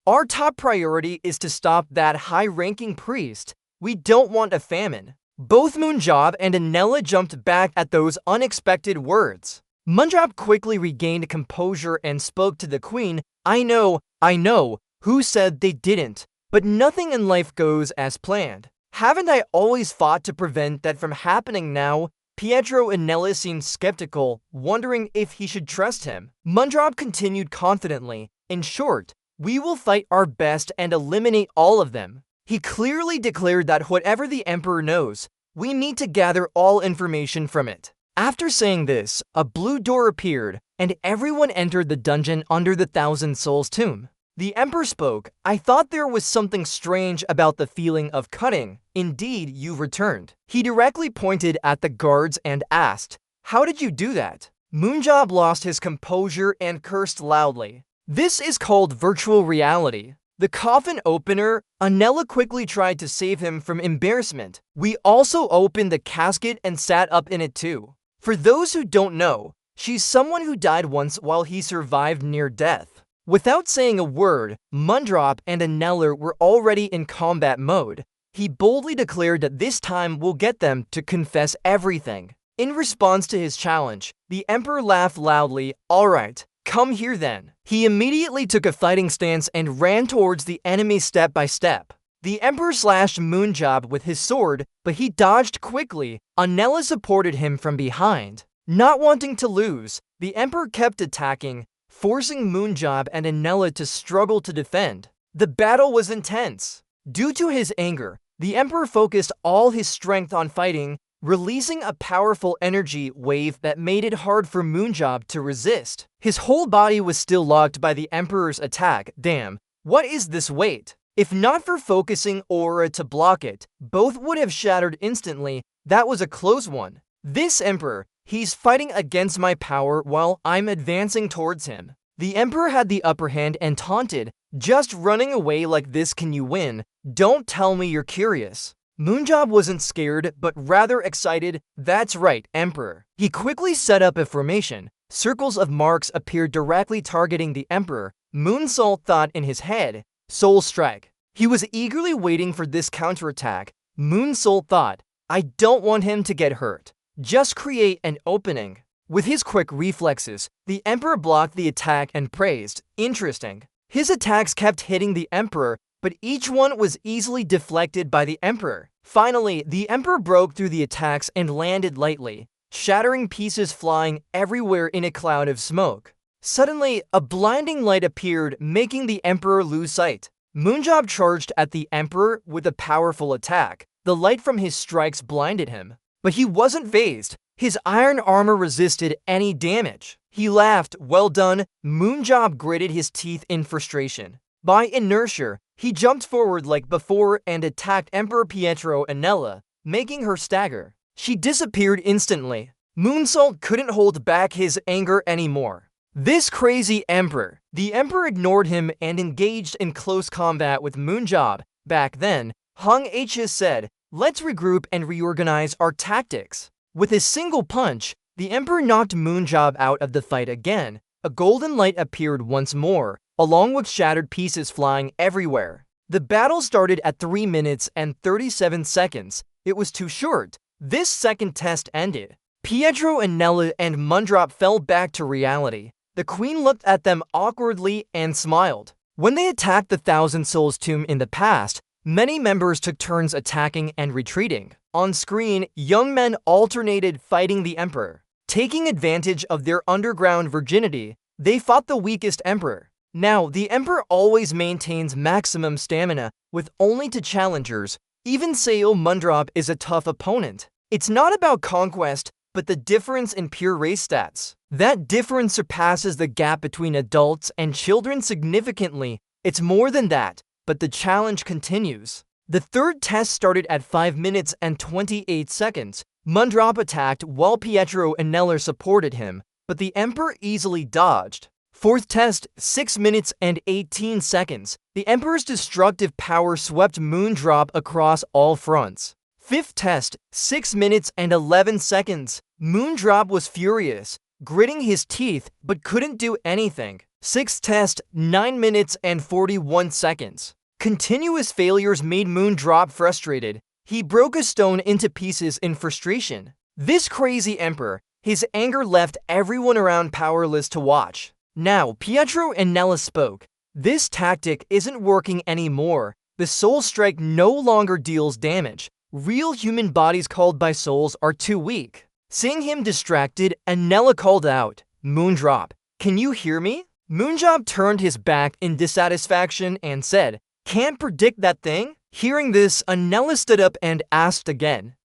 Our top priority is to stop that high-ranking priest. We don't want a famine. Both Moonjob and Anella jumped back at those unexpected words. Moonjob quickly regained composure and spoke to the Queen. I know, who said they didn't? But nothing in life goes as planned. Haven't I always fought to prevent that from happening now? Pietro and Nella seemed skeptical, wondering if he should trust him. Mundrop continued confidently, in short, we will fight our best and eliminate all of them. He clearly declared that whatever the Emperor knows, we need to gather all information from it. After saying this, a blue door appeared, and everyone entered the dungeon under the Thousand Souls tomb. The Emperor spoke, I thought there was something strange about the feeling of cutting. Indeed, you've returned. He directly pointed at the guards and asked, how did you do that? Moonjob lost his composure and cursed loudly. This is called virtual reality. The coffin opener, Anella quickly tried to save him from embarrassment. We also opened the casket and sat up in it too. For those who don't know, she's someone who died once while he survived near death. Without saying a word, Mundrop and Anella were already in combat mode. He boldly declared that this time will get them to confess everything. In response to his challenge, the Emperor laughed loudly, alright, come here then. He immediately took a fighting stance and ran towards the enemy step by step. The Emperor slashed Moonjob with his sword, but he dodged quickly. Anella supported him from behind. Not wanting to lose, the Emperor kept attacking, forcing Moonjob and Anella to struggle to defend. The battle was intense. Due to his anger, the Emperor focused all his strength on fighting, releasing a powerful energy wave that made it hard for Moonjob to resist. His whole body was still locked by the Emperor's attack. Damn, what is this weight? If not for focusing aura to block it, both would have shattered instantly. That was a close one. This Emperor, he's fighting against my power while I'm advancing towards him. The Emperor had the upper hand and taunted, just running away like this can you win? Don't tell me you're curious. Moonjob wasn't scared, but rather excited. That's right, Emperor. He quickly set up a formation. Circles of marks appeared directly targeting the Emperor. Moonsault thought in his head, Soul Strike. He was eagerly waiting for this counterattack. Moonsault thought, I don't want him to get hurt. Just create an opening. With his quick reflexes, the Emperor blocked the attack and praised, interesting. His attacks kept hitting the Emperor, but each one was easily deflected by the Emperor. Finally, the Emperor broke through the attacks and landed lightly, shattering pieces flying everywhere in a cloud of smoke. Suddenly, a blinding light appeared, making the Emperor lose sight. Moonjob charged at the Emperor with a powerful attack. The light from his strikes blinded him. But he wasn't fazed. His iron armor resisted any damage. He laughed, well done. Moonjob gritted his teeth in frustration. By inertia, he jumped forward like before and attacked Emperor Pietro Anella, making her stagger. She disappeared instantly. Moonsault couldn't hold back his anger anymore. This crazy Emperor. The Emperor ignored him and engaged in close combat with Moonjob. Back then, Hung H's said, let's regroup and reorganize our tactics. With a single punch, the Emperor knocked Moonjob out of the fight again. A golden light appeared once more, along with shattered pieces flying everywhere. The battle started at 3 minutes and 37 seconds. It was too short. This second test ended. Pietro Anella and Mundrop fell back to reality. The Queen looked at them awkwardly and smiled. When they attacked the Thousand Souls tomb in the past, many members took turns attacking and retreating. On screen, young men alternated fighting the Emperor. Taking advantage of their underground virginity, they fought the weakest Emperor. Now, the Emperor always maintains maximum stamina with only 2 challengers. Even Sayo Mundrop is a tough opponent. It's not about conquest, but the difference in pure race stats. That difference surpasses the gap between adults and children significantly. It's more than that, but the challenge continues. The third test started at 5 minutes and 28 seconds. Mundrop attacked while Pietro Anella supported him, but the Emperor easily dodged. Fourth test, 6 minutes and 18 seconds. The Emperor's destructive power swept Moonjob across all fronts. Fifth test, 6 minutes and 11 seconds. Moonjob was furious, gritting his teeth, but couldn't do anything. Sixth test, 9 minutes and 41 seconds. Continuous failures made Moonjob frustrated. He broke a stone into pieces in frustration. This crazy Emperor, his anger left everyone around powerless to watch. Now, Pietro Anella spoke. This tactic isn't working anymore. The soul strike no longer deals damage. Real human bodies called by souls are too weak. Seeing him distracted, Anella called out, "Moondrop, can you hear me?" Moondrop turned his back in dissatisfaction and said, "Can't predict that thing?" Hearing this, Anella stood up and asked again,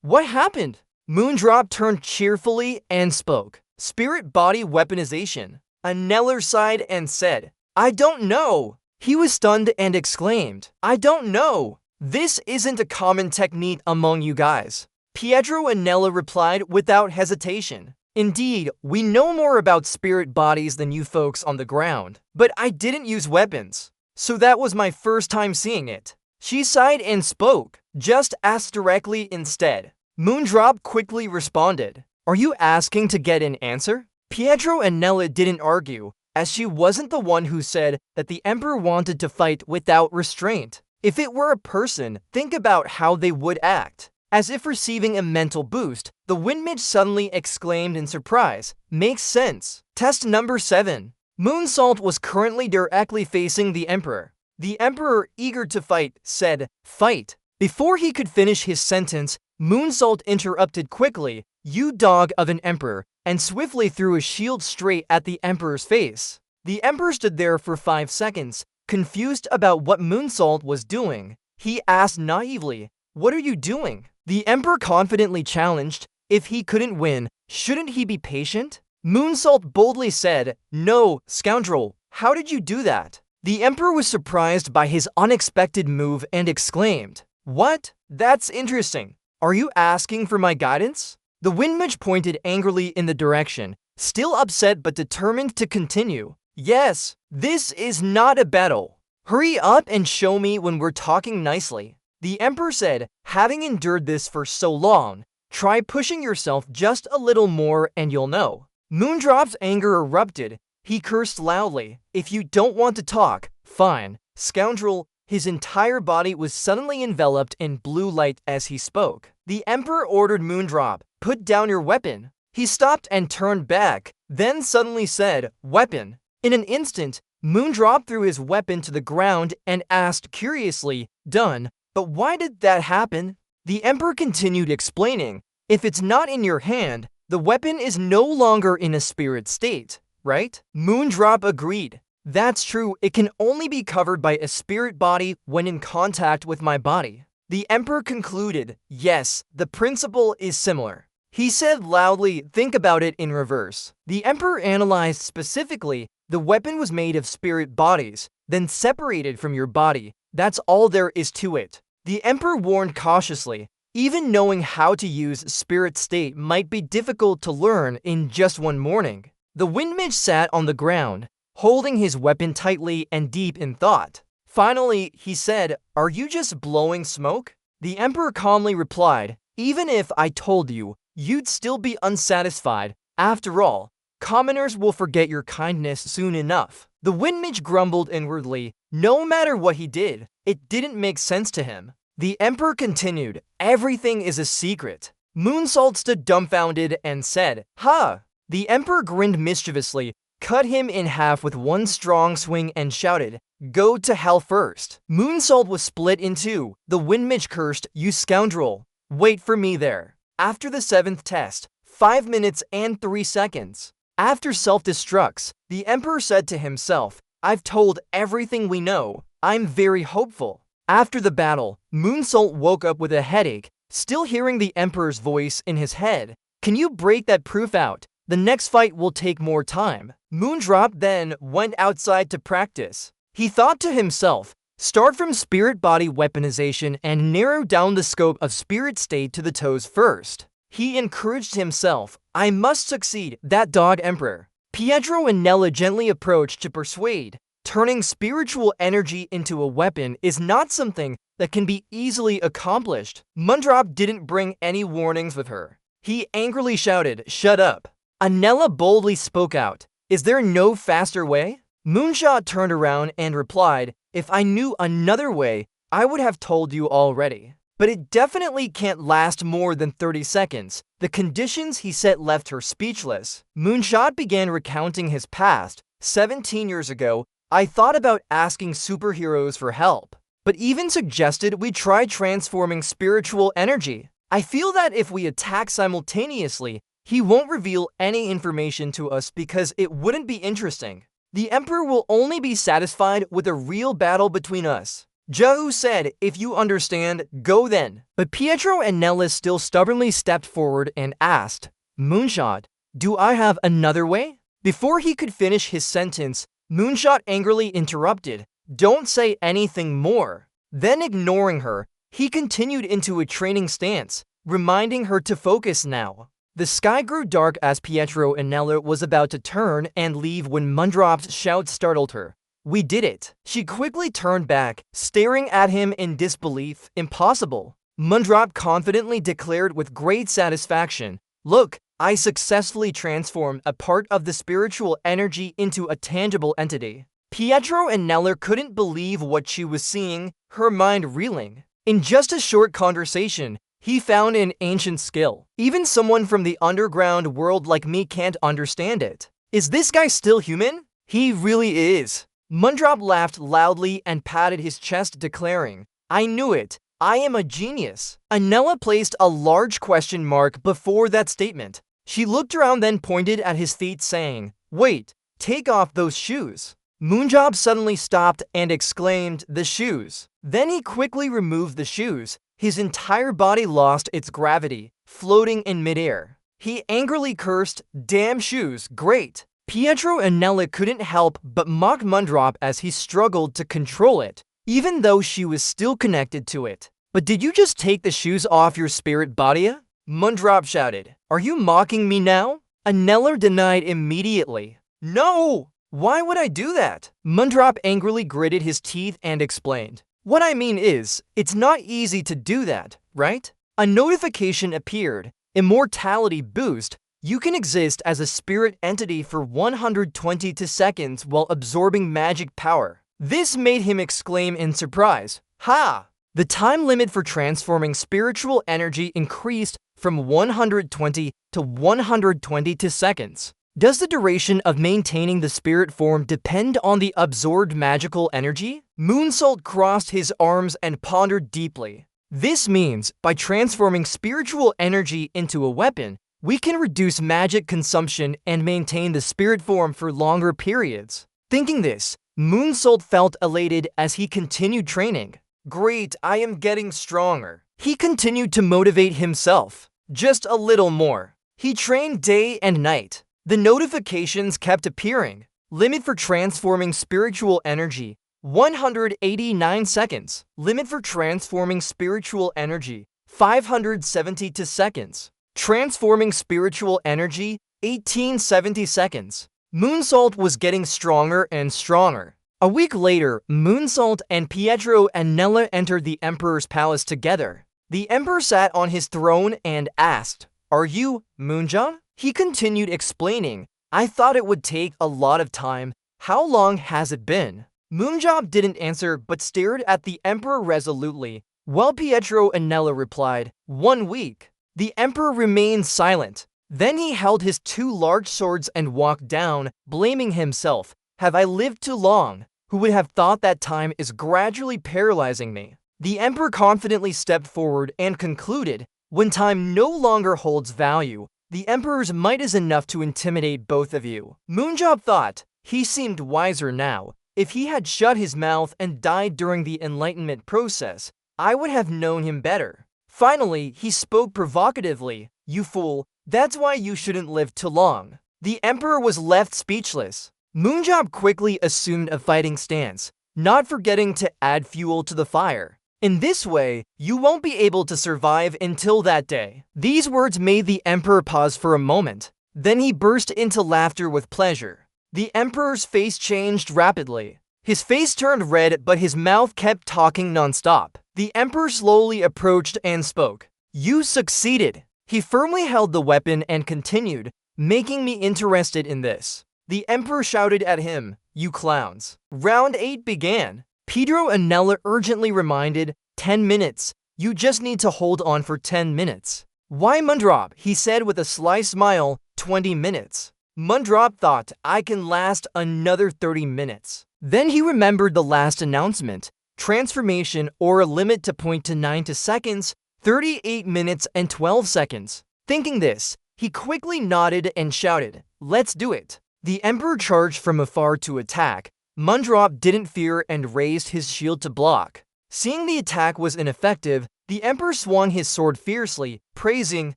"What happened?" Moondrop turned cheerfully and spoke, "Spirit body weaponization." Anella sighed and said, "I don't know." He was stunned and exclaimed, "I don't know. This isn't a common technique among you guys." Pietro Anella replied without hesitation, "Indeed, we know more about spirit bodies than you folks on the ground, but I didn't use weapons, so that was my first time seeing it." She sighed and spoke, "Just ask directly instead." Moondrop quickly responded, "Are you asking to get an answer?" Pietro Anella didn't argue, as she wasn't the one who said that the Emperor wanted to fight without restraint. If it were a person, think about how they would act. As if receiving a mental boost, the Windmage suddenly exclaimed in surprise, "Makes sense." Test number 7. Moonsault was currently directly facing the Emperor. The Emperor, eager to fight, said, "Fight." Before he could finish his sentence, Moonsault interrupted quickly, "You dog of an Emperor," and swiftly threw a shield straight at the Emperor's face. The Emperor stood there for 5 seconds, confused about what Moonsault was doing. He asked naively, "What are you doing?" The Emperor confidently challenged, if he couldn't win, shouldn't he be patient? Moonsault boldly said, "No, scoundrel, how did you do that?" The Emperor was surprised by his unexpected move and exclaimed, "What? That's interesting. Are you asking for my guidance?" The Windmage pointed angrily in the direction, still upset but determined to continue. "Yes, this is not a battle. Hurry up and show me when we're talking nicely." The Emperor said, "Having endured this for so long, try pushing yourself just a little more and you'll know." Moondrop's anger erupted. He cursed loudly, "If you don't want to talk, fine, scoundrel." His entire body was suddenly enveloped in blue light as he spoke. The Emperor ordered Moondrop, "Put down your weapon." He stopped and turned back, then suddenly said, "Weapon." In an instant, Moondrop threw his weapon to the ground and asked curiously, "Done, but why did that happen?" The Emperor continued explaining, "If it's not in your hand, the weapon is no longer in a spirit state, right?" Moondrop agreed. "That's true, it can only be covered by a spirit body when in contact with my body." The Emperor concluded, "Yes, the principle is similar." He said loudly, "Think about it in reverse." The Emperor analyzed specifically, the weapon was made of spirit bodies, then separated from your body. That's all there is to it. The Emperor warned cautiously, even knowing how to use spirit state might be difficult to learn in just one morning. The Windmage sat on the ground, holding his weapon tightly and deep in thought. Finally, he said, "Are you just blowing smoke?" The Emperor calmly replied, "Even if I told you, you'd still be unsatisfied. After all, commoners will forget your kindness soon enough." The Windmage grumbled inwardly. No matter what he did, it didn't make sense to him. The Emperor continued, "Everything is a secret." Moonsault stood dumbfounded and said, "Ha!" The Emperor grinned mischievously, cut him in half with one strong swing and shouted, "Go to hell first." Moonsault was split in two. The Windmage cursed, "You scoundrel! Wait for me there." After the 7th test, 5 minutes and 3 seconds. After self-destructs, the Emperor said to himself, "I've told everything we know. I'm very hopeful." After the battle, Moonsault woke up with a headache, still hearing the Emperor's voice in his head. "Can you break that proof out? The next fight will take more time." Moondrop then went outside to practice. He thought to himself, "Start from spirit body weaponization and narrow down the scope of spirit state to the toes first." He encouraged himself, "I must succeed that dog Emperor." Pietro and Nella gently approached to persuade. Turning spiritual energy into a weapon is not something that can be easily accomplished. Moondrop didn't bring any warnings with her. He angrily shouted, "Shut up." Anella boldly spoke out, "Is there no faster way?" Moonshot turned around and replied, "If I knew another way, I would have told you already. But it definitely can't last more than 30 seconds. The conditions he set left her speechless. Moonshot began recounting his past. 17 years ago, I thought about asking superheroes for help. but even suggested we try transforming spiritual energy. I feel that if we attack simultaneously, he won't reveal any information to us because it wouldn't be interesting. The Emperor will only be satisfied with a real battle between us. Zhou said, if you understand, go then. But Pietro and Nellis still stubbornly stepped forward and asked, Moonshot, do I have another way? Before he could finish his sentence, Moonshot angrily interrupted, don't say anything more. Then ignoring her, he continued into a training stance, reminding her to focus now. The sky grew dark as Pietro and Nella was about to turn and leave when Mundrop's shout startled her. We did it. She quickly turned back, staring at him in disbelief. Impossible. Mundrop confidently declared with great satisfaction, look, I successfully transformed a part of the spiritual energy into a tangible entity. Pietro and Nella couldn't believe what she was seeing, her mind reeling. In just a short conversation, he found an ancient skill. Even someone from the underground world like me can't understand it. Is this guy still human? He really is. Mundrop laughed loudly and patted his chest, declaring, I knew it. I am a genius. Anella placed a large question mark before that statement. She looked around, then pointed at his feet, saying, wait, take off those shoes. Moonjob suddenly stopped and exclaimed, the shoes. Then he quickly removed the shoes. His entire body lost its gravity, floating in midair. He angrily cursed, damn shoes, great. Pietro and Nella couldn't help but mock Mundrop as he struggled to control it, even though she was still connected to it. But did you just take the shoes off your spirit body? Mundrop shouted. Are you mocking me now? Anella denied immediately. No! Why would I do that? Mundrop angrily gritted his teeth and explained. What I mean is, it's not easy to do that, right? A notification appeared. Immortality boost. You can exist as a spirit entity for 120 seconds while absorbing magic power. This made him exclaim in surprise, ha! The time limit for transforming spiritual energy increased from 120 to 120 seconds. Does the duration of maintaining the spirit form depend on the absorbed magical energy? Moonsault crossed his arms and pondered deeply. This means, by transforming spiritual energy into a weapon, we can reduce magic consumption and maintain the spirit form for longer periods. Thinking this, Moonsault felt elated as he continued training. Great, I am getting stronger. He continued to motivate himself. Just a little more. He trained day and night. The notifications kept appearing. Limit for transforming spiritual energy, 189 seconds. Limit for transforming spiritual energy, 570 seconds. Transforming spiritual energy, 1870 seconds. Moonsault was getting stronger and stronger. A week later, Moonsault and Pietro and Nella entered the Emperor's palace together. The Emperor sat on his throne and asked, Are you Moonjob? He continued explaining, I thought it would take a lot of time. How long has it been? Moonjob didn't answer but stared at the Emperor resolutely, while Pietro and Nella replied, 1 week. The Emperor remained silent. Then he held his 2 large swords and walked down, blaming himself. Have I lived too long? Who would have thought that time is gradually paralyzing me? The Emperor confidently stepped forward and concluded, when time no longer holds value, the Emperor's might is enough to intimidate both of you. Moonjob thought, he seemed wiser now. If he had shut his mouth and died during the Enlightenment process, I would have known him better. Finally, he spoke provocatively, you fool, that's why you shouldn't live too long. The Emperor was left speechless. Moonjob quickly assumed a fighting stance, not forgetting to add fuel to the fire. In this way, you won't be able to survive until that day. These words made the Emperor pause for a moment. Then he burst into laughter with pleasure. The Emperor's face changed rapidly. His face turned red, but his mouth kept talking nonstop. The Emperor slowly approached and spoke. You succeeded. He firmly held the weapon and continued, making me interested in this. The Emperor shouted at him, you clowns. Round 8 began. Pedro and Nella urgently reminded, 10 minutes. You just need to hold on for 10 minutes. Why Mundrop? He said with a sly smile, 20 minutes. Mundrop thought, I can last another 30 minutes. Then he remembered the last announcement. transformation, or a limit to 0.9 seconds, 38 minutes and 12 seconds. Thinking this, he quickly nodded and shouted, "Let's do it." The Emperor charged from afar to attack. Mundrop didn't fear and raised his shield to block. Seeing the attack was ineffective, the Emperor swung his sword fiercely, praising,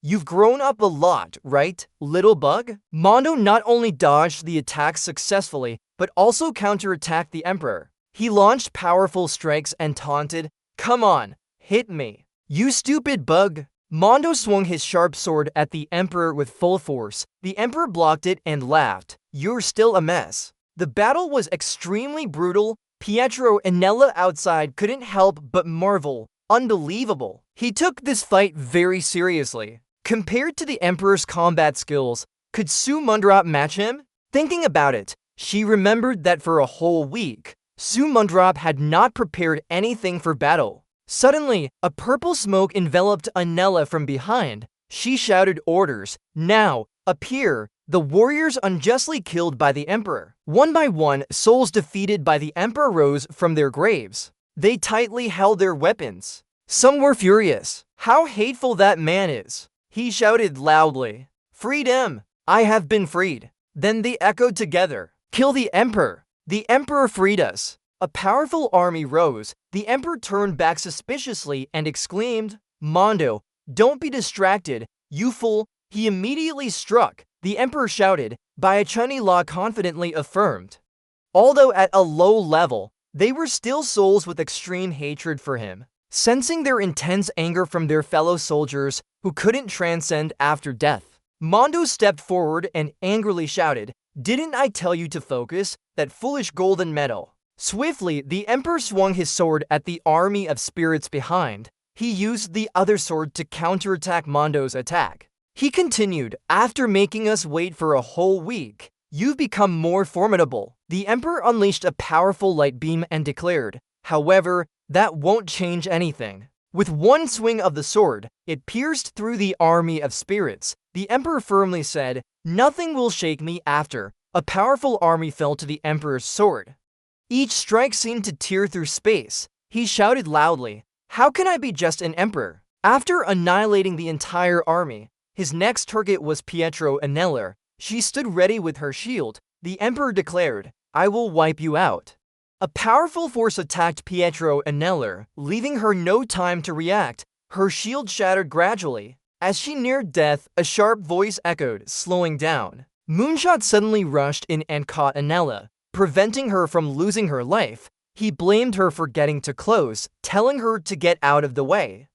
"You've grown up a lot, right, little bug?" Mondo not only dodged the attack successfully, but also counterattacked the Emperor. He launched powerful strikes and taunted, "Come on, hit me, you stupid bug." Mondo swung his sharp sword at the Emperor with full force. The Emperor blocked it and laughed, "You're still a mess." The battle was extremely brutal. Pietro and Nella outside couldn't help but marvel. Unbelievable. He took this fight very seriously. Compared to the Emperor's combat skills, could Su Mundrop match him? Thinking about it, she remembered that for a whole week, Su Mundrop had not prepared anything for battle. Suddenly, a purple smoke enveloped Anella from behind. She shouted orders, "Now, appear!" The warriors unjustly killed by the Emperor. One by one, souls defeated by the Emperor rose from their graves. They tightly held their weapons. Some were furious. "How hateful that man is!" He shouted loudly. "Freedom! I have been freed." Then they echoed together, "Kill the Emperor! The Emperor freed us!" A powerful army rose. The Emperor turned back suspiciously and exclaimed, "Mondo, don't be distracted, you fool!" He immediately struck. The Emperor shouted, Baichani Law confidently affirmed. Although at a low level, they were still souls with extreme hatred for him. Sensing their intense anger from their fellow soldiers who couldn't transcend after death, Mondo stepped forward and angrily shouted, "Didn't I tell you to focus, that foolish golden metal?" Swiftly, the Emperor swung his sword at the army of spirits behind. He used the other sword to counterattack Mondo's attack. He continued, "After making us wait for a whole week, you've become more formidable." The Emperor unleashed a powerful light beam and declared, "However, that won't change anything." With one swing of the sword, it pierced through the army of spirits. The Emperor firmly said, "Nothing will shake me." After, a powerful army fell to the Emperor's sword. Each strike seemed to tear through space. He shouted loudly, "How can I be just an emperor?" After annihilating the entire army, his next target was Pietro Anella. She stood ready with her shield. The Emperor declared, "I will wipe you out." A powerful force attacked Pietro Anella, leaving her no time to react. Her shield shattered gradually. As she neared death, a sharp voice echoed, slowing down. Moonshot suddenly rushed in and caught Anella, preventing her from losing her life. He blamed her for getting too close, telling her to get out of the way,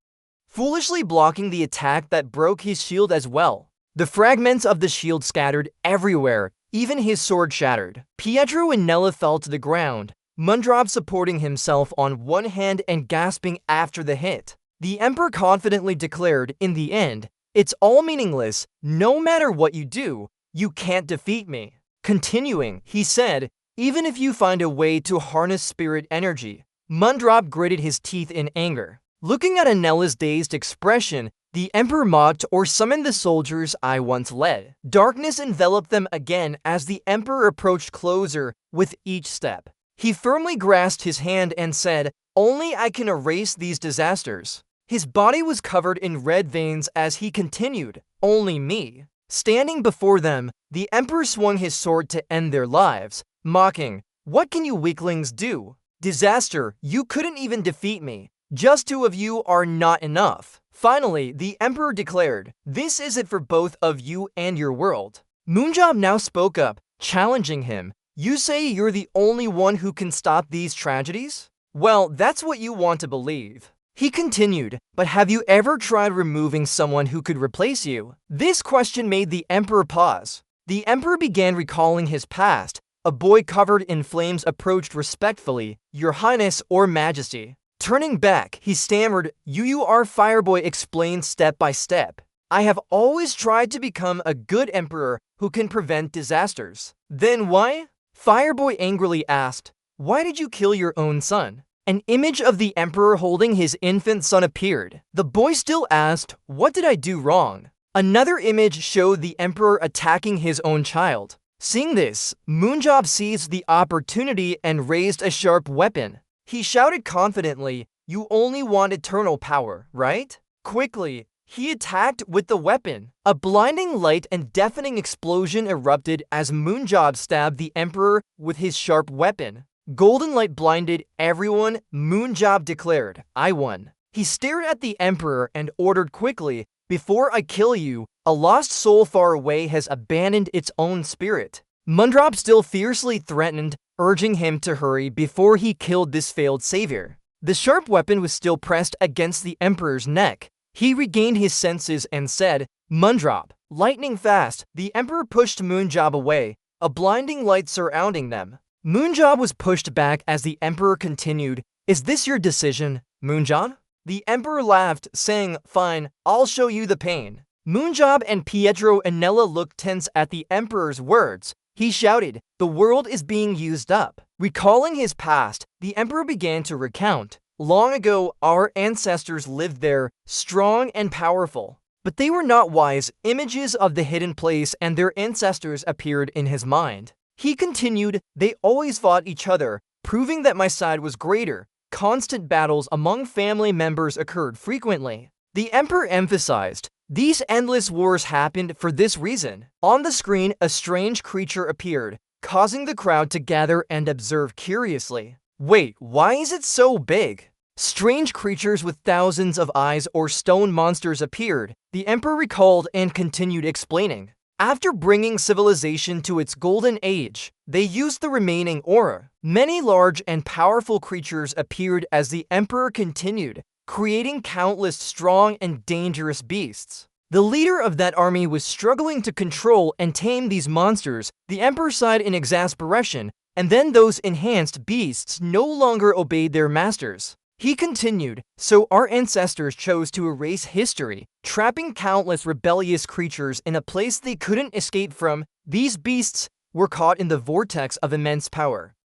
foolishly blocking the attack that broke his shield as well. The fragments of the shield scattered everywhere, even his sword shattered. Pietro and Nella fell to the ground, Mundrop supporting himself on one hand and gasping after the hit. The Emperor confidently declared, in the end, "It's all meaningless. No matter what you do, you can't defeat me." Continuing, he said, "Even if you find a way to harness spirit energy." Mundrop gritted his teeth in anger. Looking at Anella's dazed expression, the Emperor mocked or summoned the soldiers I once led. Darkness enveloped them again as the Emperor approached closer with each step. He firmly grasped his hand and said, "Only I can erase these disasters." His body was covered in red veins as he continued, "Only me." Standing before them, the Emperor swung his sword to end their lives, mocking, "What can you weaklings do? Disaster, you couldn't even defeat me. Just two of you are not enough." Finally, the Emperor declared, "This is it for both of you and your world." Moonjob now spoke up, challenging him. "You say you're the only one who can stop these tragedies? Well, that's what you want to believe." He continued, "But have you ever tried removing someone who could replace you?" This question made the Emperor pause. The Emperor began recalling his past. A boy covered in flames approached respectfully, "Your Highness or Majesty." Turning back, he stammered, "You are Fireboy explained step by step. I have always tried to become a good emperor who can prevent disasters." "Then why?" Fireboy angrily asked, "Why did you kill your own son?" An image of the Emperor holding his infant son appeared. The boy still asked, "What did I do wrong?" Another image showed the Emperor attacking his own child. Seeing this, Moonjob seized the opportunity and raised a sharp weapon. He shouted confidently, "You only want eternal power, right?" Quickly, he attacked with the weapon. A blinding light and deafening explosion erupted as Moonjob stabbed the Emperor with his sharp weapon. Golden light blinded everyone. Moonjob declared, "I won." He stared at the Emperor and ordered quickly, "Before I kill you, a lost soul far away has abandoned its own spirit." Moonjob still fiercely threatened, urging him to hurry before he killed this failed savior. The sharp weapon was still pressed against the Emperor's neck. He regained his senses and said, "Moonjob." Lightning fast, the Emperor pushed Moonjob away, a blinding light surrounding them. Moonjob was pushed back as the Emperor continued, "Is this your decision, Moonjob?" The Emperor laughed, saying, "Fine, I'll show you the pain." Moonjob and Pietro Anella looked tense at the Emperor's words. He shouted, "The world is being used up." Recalling his past, the Emperor began to recount. "Long ago, our ancestors lived there, strong and powerful. But they were not wise." Images of the hidden place and their ancestors appeared in his mind. He continued, "They always fought each other, proving that my side was greater. Constant battles among family members occurred frequently." The Emperor emphasized, "These endless wars happened for this reason." On the screen, a strange creature appeared, causing the crowd to gather and observe curiously. "Wait, why is it so big?" Strange creatures with thousands of eyes or stone monsters appeared. The Emperor recalled and continued explaining. After bringing civilization to its golden age, they used the remaining aura. Many large and powerful creatures appeared as the Emperor continued, creating countless strong and dangerous beasts. The leader of that army was struggling to control and tame these monsters. The Emperor sighed in exasperation, and then those enhanced beasts no longer obeyed their masters. He continued, "So our ancestors chose to erase history, trapping countless rebellious creatures in a place they couldn't escape from. These beasts were caught in the vortex of immense power,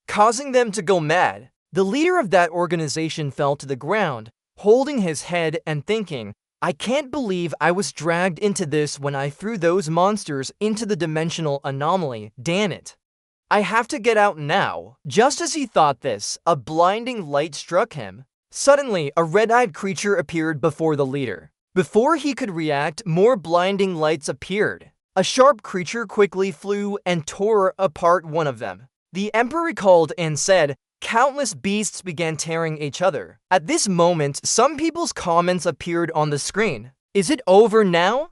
causing them to go mad." The leader of that organization fell to the ground, holding his head and thinking, "I can't believe I was dragged into this when I threw those monsters into the dimensional anomaly. Damn it. I have to get out now." Just as he thought this, a blinding light struck him. Suddenly, a red-eyed creature appeared before the leader. Before he could react, more blinding lights appeared. A sharp creature quickly flew and tore apart one of them. The Emperor recalled and said, "Countless beasts began tearing each other." At this moment, some people's comments appeared on the screen. "Is it over now?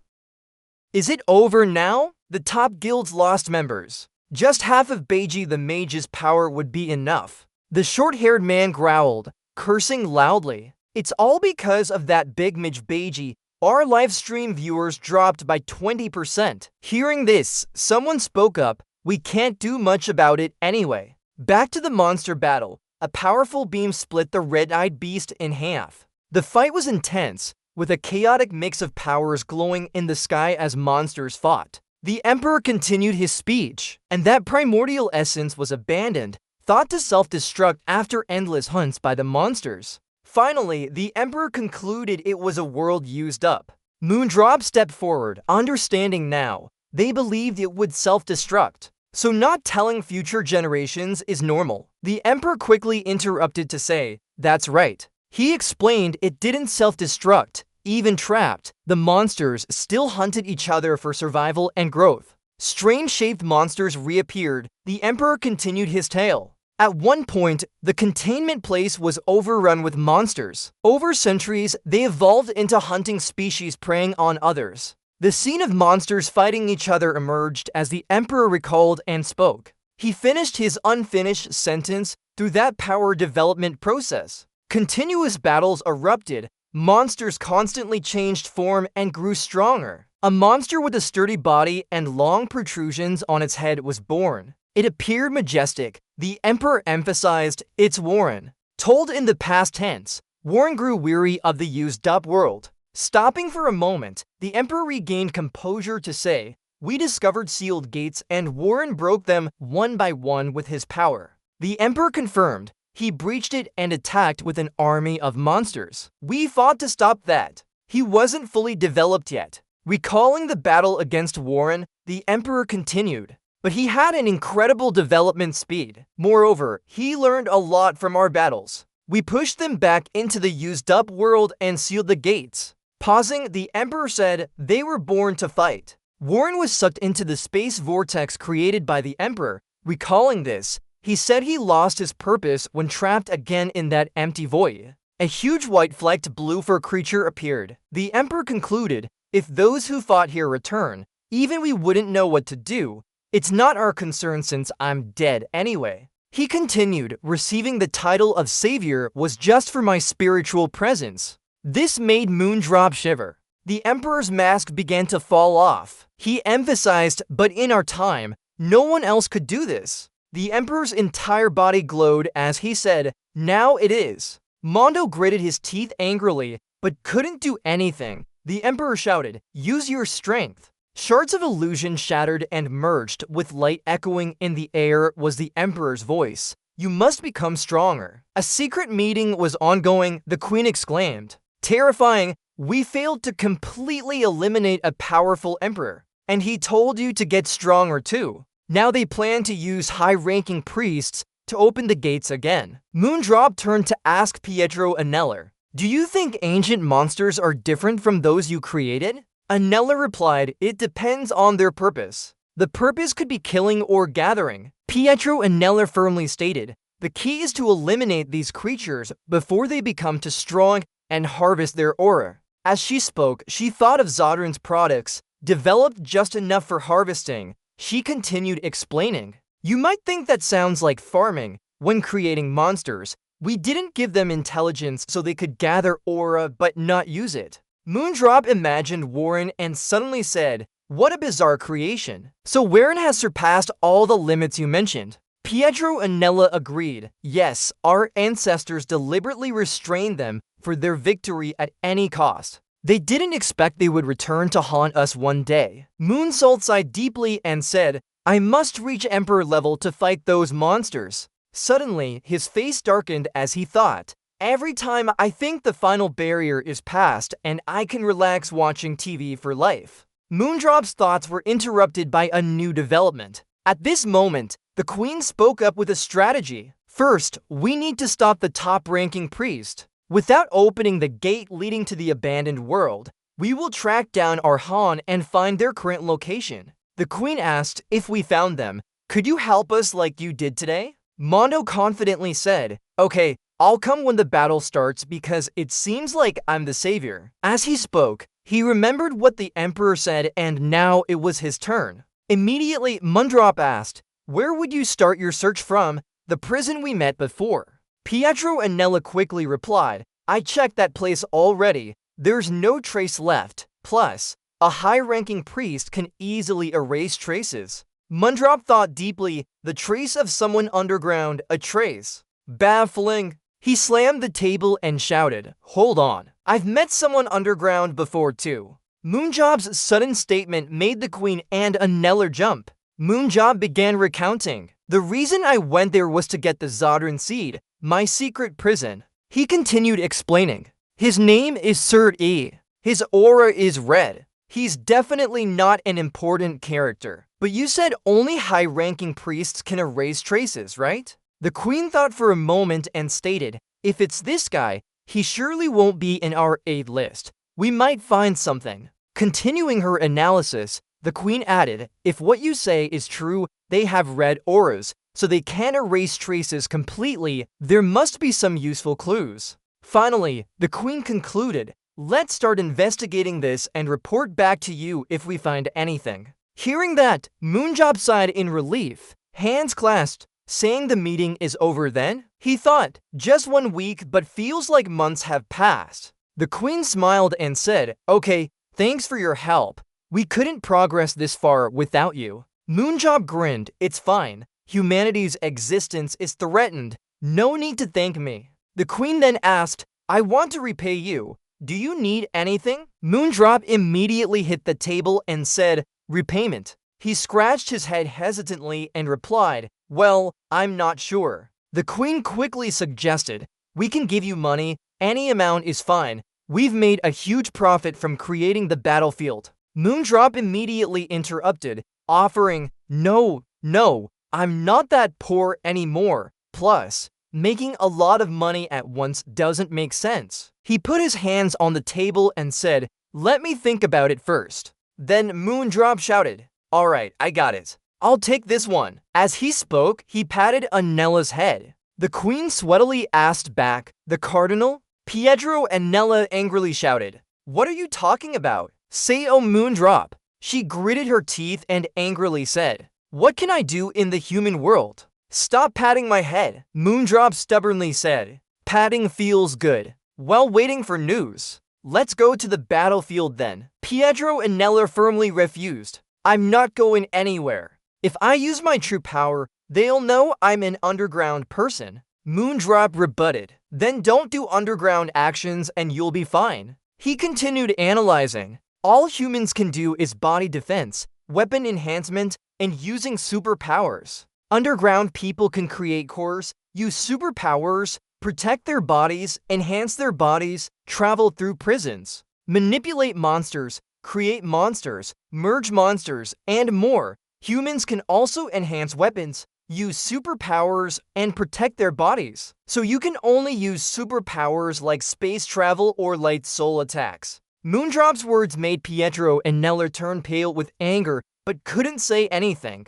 Is it over now?" The top guilds lost members. Just half of Beiji the Mage's power would be enough. The short-haired man growled, cursing loudly. "It's all because of that big mage Beiji. Our live stream viewers dropped by 20%. Hearing this, someone spoke up, "We can't do much about it anyway." Back to the monster battle. A powerful beam split the red-eyed beast in half. The fight was intense, with a chaotic mix of powers glowing in the sky as monsters fought. The Emperor continued his speech, and that primordial essence was abandoned, thought to self-destruct after endless hunts by the monsters. Finally, the Emperor concluded it was a world used up. Moonjob stepped forward, understanding now. They believed it would self-destruct. So not telling future generations is normal. The Emperor quickly interrupted to say, "That's right." He explained it didn't self-destruct. Even trapped, the monsters still hunted each other for survival and growth. Strange-shaped monsters reappeared. The Emperor continued his tale. At one point, the containment place was overrun with monsters. Over centuries, they evolved into hunting species preying on others. The scene of monsters fighting each other emerged as the Emperor recalled and spoke. He finished his unfinished sentence through that power development process. Continuous battles erupted. Monsters constantly changed form and grew stronger. A monster with a sturdy body and long protrusions on its head was born. It appeared majestic. The Emperor emphasized, "It's Warren." Told in the past tense, Warren grew weary of the used-up world. Stopping for a moment, the Emperor regained composure to say, "We discovered sealed gates and Warren broke them one by one with his power." The Emperor confirmed, "He breached it and attacked with an army of monsters. We fought to stop that. He wasn't fully developed yet." Recalling the battle against Warren, the Emperor continued, but he had an incredible development speed. Moreover, he learned a lot from our battles. We pushed them back into the used-up world and sealed the gates. Pausing, the Emperor said, they were born to fight. Warren was sucked into the space vortex created by the Emperor. Recalling this, he said he lost his purpose when trapped again in that empty void. A huge white flecked blue fur creature appeared. The Emperor concluded, if those who fought here return, even we wouldn't know what to do. It's not our concern since I'm dead anyway. He continued, receiving the title of Savior was just for my spiritual presence. This made Moondrop shiver. The Emperor's mask began to fall off. He emphasized, but in our time, no one else could do this. The Emperor's entire body glowed as he said, now it is. Mondo gritted his teeth angrily, but couldn't do anything. The Emperor shouted, use your strength. Shards of illusion shattered and merged, with light echoing in the air was the Emperor's voice. You must become stronger. A secret meeting was ongoing, the Queen exclaimed. Terrifying, we failed to completely eliminate a powerful Emperor. And he told you to get stronger too. Now they plan to use high-ranking priests to open the gates again. Moondrop turned to ask Pietro Aneller, do you think ancient monsters are different from those you created? Aneller replied, it depends on their purpose. The purpose could be killing or gathering. Pietro Aneller firmly stated, the key is to eliminate these creatures before they become too strong and harvest their aura. As she spoke, she thought of Zodran's products, developed just enough for harvesting. She continued explaining, you might think that sounds like farming. When creating monsters, we didn't give them intelligence so they could gather aura but not use it. Moondrop imagined Warren and suddenly said, what a bizarre creation. So Warren has surpassed all the limits you mentioned. Pietro Anella agreed. Yes, our ancestors deliberately restrained them for their victory at any cost. They didn't expect they would return to haunt us one day. Moonsault sighed deeply and said, I must reach Emperor level to fight those monsters. Suddenly, his face darkened as he thought, every time I think the final barrier is passed and I can relax watching TV for life. Moondrop's thoughts were interrupted by a new development. At this moment, the Queen spoke up with a strategy. First, we need to stop the top-ranking priest. Without opening the gate leading to the abandoned world, we will track down our Han and find their current location. The Queen asked, if we found them, could you help us like you did today? Mondo confidently said, okay, I'll come when the battle starts because it seems like I'm the savior. As he spoke, he remembered what the Emperor said and now it was his turn. Immediately, Moondrop asked, where would you start your search from? The prison we met before. Pietro Anella quickly replied, I checked that place already. There's no trace left. Plus, a high-ranking priest can easily erase traces. Moondrop thought deeply, the trace of someone underground, a trace. Baffling. He slammed the table and shouted, hold on, I've met someone underground before too. Moondrop's sudden statement made the Queen and Aneller jump. Moondrop began recounting, the reason I went there was to get the Zodran seed, my secret prison. He continued explaining, his name is Sir E. His aura is red. He's definitely not an important character. But you said only high-ranking priests can erase traces, right? The Queen thought for a moment and stated, if it's this guy, he surely won't be in our aid list. We might find something. Continuing her analysis, the Queen added, if what you say is true, they have red auras, so they can't erase traces completely. There must be some useful clues. Finally, the Queen concluded, let's start investigating this and report back to you if we find anything. Hearing that, Moondrop sighed in relief, hands clasped, saying the meeting is over then? He thought, just 1 week but feels like months have passed. The Queen smiled and said, okay, thanks for your help. We couldn't progress this far without you. Moondrop grinned, it's fine. Humanity's existence is threatened. No need to thank me. The Queen then asked, I want to repay you. Do you need anything? Moondrop immediately hit the table and said, repayment. He scratched his head hesitantly and replied, well, I'm not sure. The Queen quickly suggested, we can give you money, any amount is fine. We've made a huge profit from creating the battlefield. Moondrop immediately interrupted, offering, no, No, I'm not that poor anymore. Plus, making a lot of money at once doesn't make sense. He put his hands on the table and said, "Let me think about it first." Then Moondrop shouted, "Alright, I got it. I'll take this one." As he spoke, he patted Anella's head. The queen sweatily asked back, "The cardinal?" Pietro and Nella angrily shouted, "What are you talking about? Say, oh Moondrop." She gritted her teeth and angrily said, "What can I do in the human world?" "Stop patting my head," Moondrop stubbornly said. "Patting feels good." While waiting for news, "Let's go to the battlefield then." Pietro and Nella firmly refused. "I'm not going anywhere. If I use my true power, they'll know I'm an underground person." Moondrop rebutted. "Then don't do underground actions and you'll be fine." He continued analyzing. "All humans can do is body defense, weapon enhancement, and using superpowers. Underground people can create cores, use superpowers, protect their bodies, enhance their bodies, travel through prisons, manipulate monsters, create monsters, merge monsters, and more. Humans can also enhance weapons, use superpowers, and protect their bodies. So you can only use superpowers like space travel or light soul attacks." Moondrop's words made Pietro and Nella turn pale with anger but couldn't say anything.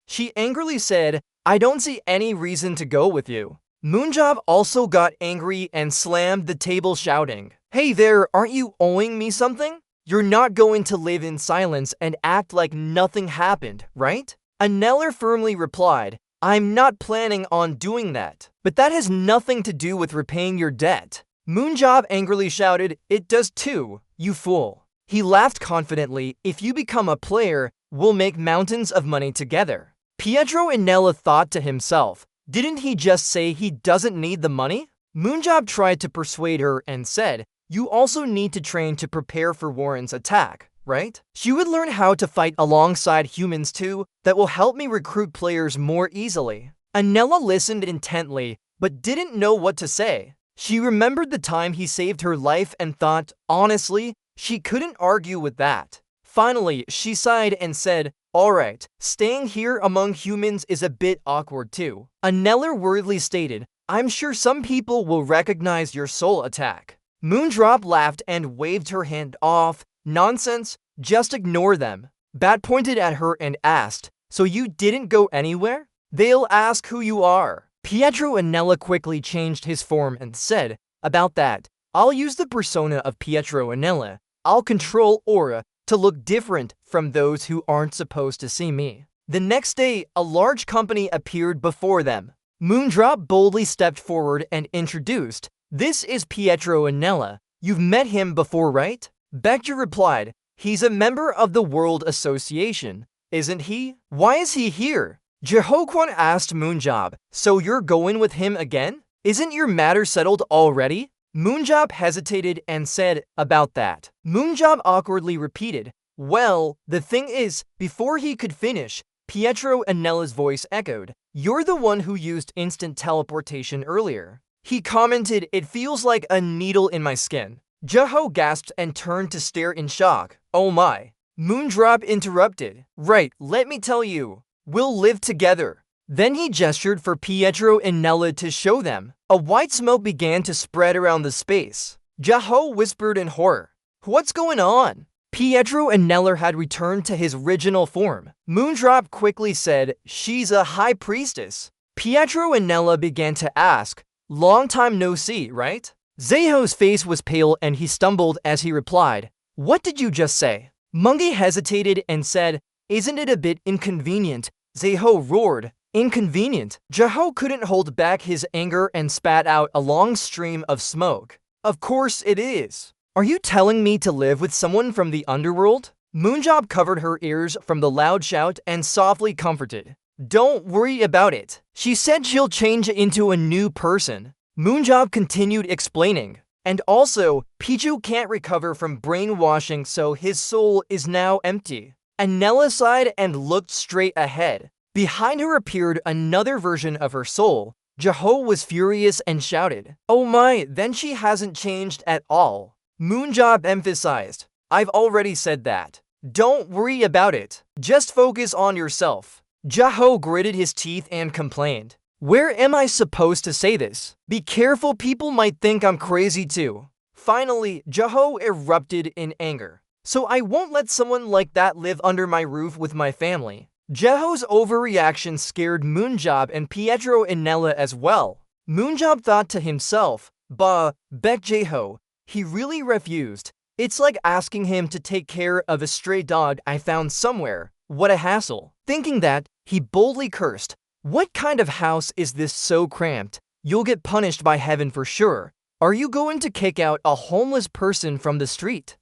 She angrily said, "I don't see any reason to go with you." Moondrop also got angry and slammed the table shouting, "Hey there, aren't you owing me something? You're not going to live in silence and act like nothing happened, right?" Anella firmly replied, "I'm not planning on doing that. But that has nothing to do with repaying your debt." Moondrop angrily shouted, "It does too, you fool." He laughed confidently, "If you become a player, we'll make mountains of money together." Pietro and Nella thought to himself, "Didn't he just say he doesn't need the money?" Moondrop tried to persuade her and said, "You also need to train to prepare for Warren's attack, right? She would learn how to fight alongside humans too. That will help me recruit players more easily." Anella listened intently, but didn't know what to say. She remembered the time he saved her life and thought, honestly, she couldn't argue with that. Finally, she sighed and said, "Alright, staying here among humans is a bit awkward too." Anella worriedly stated, "I'm sure some people will recognize your soul attack." Moondrop laughed and waved her hand off. "Nonsense, just ignore them." Bat pointed at her and asked, "So you didn't go anywhere? They'll ask who you are." Pietro and Nella quickly changed his form and said, "About that, I'll use the persona of Pietro and Nella. I'll control aura to look different from those who aren't supposed to see me." The next day, a large company appeared before them. Moondrop boldly stepped forward and introduced, "This is Pietro and Nella. You've met him before, right?" Bector replied, "He's a member of the World Association, isn't he? Why is he here?" Jehoquan asked Moondrop, "So you're going with him again? Isn't your matter settled already?" Moondrop hesitated and said, "About that." Moondrop awkwardly repeated, "Well, the thing is," before he could finish, Pietro and Nella's voice echoed, "You're the one who used instant teleportation earlier." He commented, "It feels like a needle in my skin." Jeho gasped and turned to stare in shock. "Oh my." Moondrop interrupted, "Right, let me tell you. We'll live together." Then he gestured for Pietro and Nella to show them. A white smoke began to spread around the space. Jeho whispered in horror, "What's going on?" Pietro and Nella had returned to his original form. Moondrop quickly said, "She's a high priestess." Pietro and Nella began to ask, "Long time no see, right?" Zeho's face was pale and he stumbled as he replied, "What did you just say?" Mungi hesitated and said, "Isn't it a bit inconvenient?" Zeho roared, "Inconvenient?" Jeho couldn't hold back his anger and spat out a long stream of smoke. "Of course it is. Are you telling me to live with someone from the underworld?" Moondrop covered her ears from the loud shout and softly comforted. "Don't worry about it. She said she'll change into a new person." Moondrop continued explaining, "And also, Pichu can't recover from brainwashing, so his soul is now empty." Anella sighed and looked straight ahead. Behind her appeared another version of her soul. Jeho was furious and shouted, "Oh my, then she hasn't changed at all." Moondrop emphasized, "I've already said that. Don't worry about it. Just focus on yourself." Jaho gritted his teeth and complained. Where am I supposed to say this? Be careful, people might think I'm crazy too. Finally, Jaho erupted in anger. So I won't let someone like that live under my roof with my family. Jaho's overreaction scared Moonjob and Pietro Inella as well. Moonjob thought to himself, bah, Beck Jaho, he really refused. It's like asking him to take care of a stray dog I found somewhere. What a hassle. Thinking that, he boldly cursed. What kind of house is this so cramped? You'll get punished by heaven for sure. Are you going to kick out a homeless person from the street?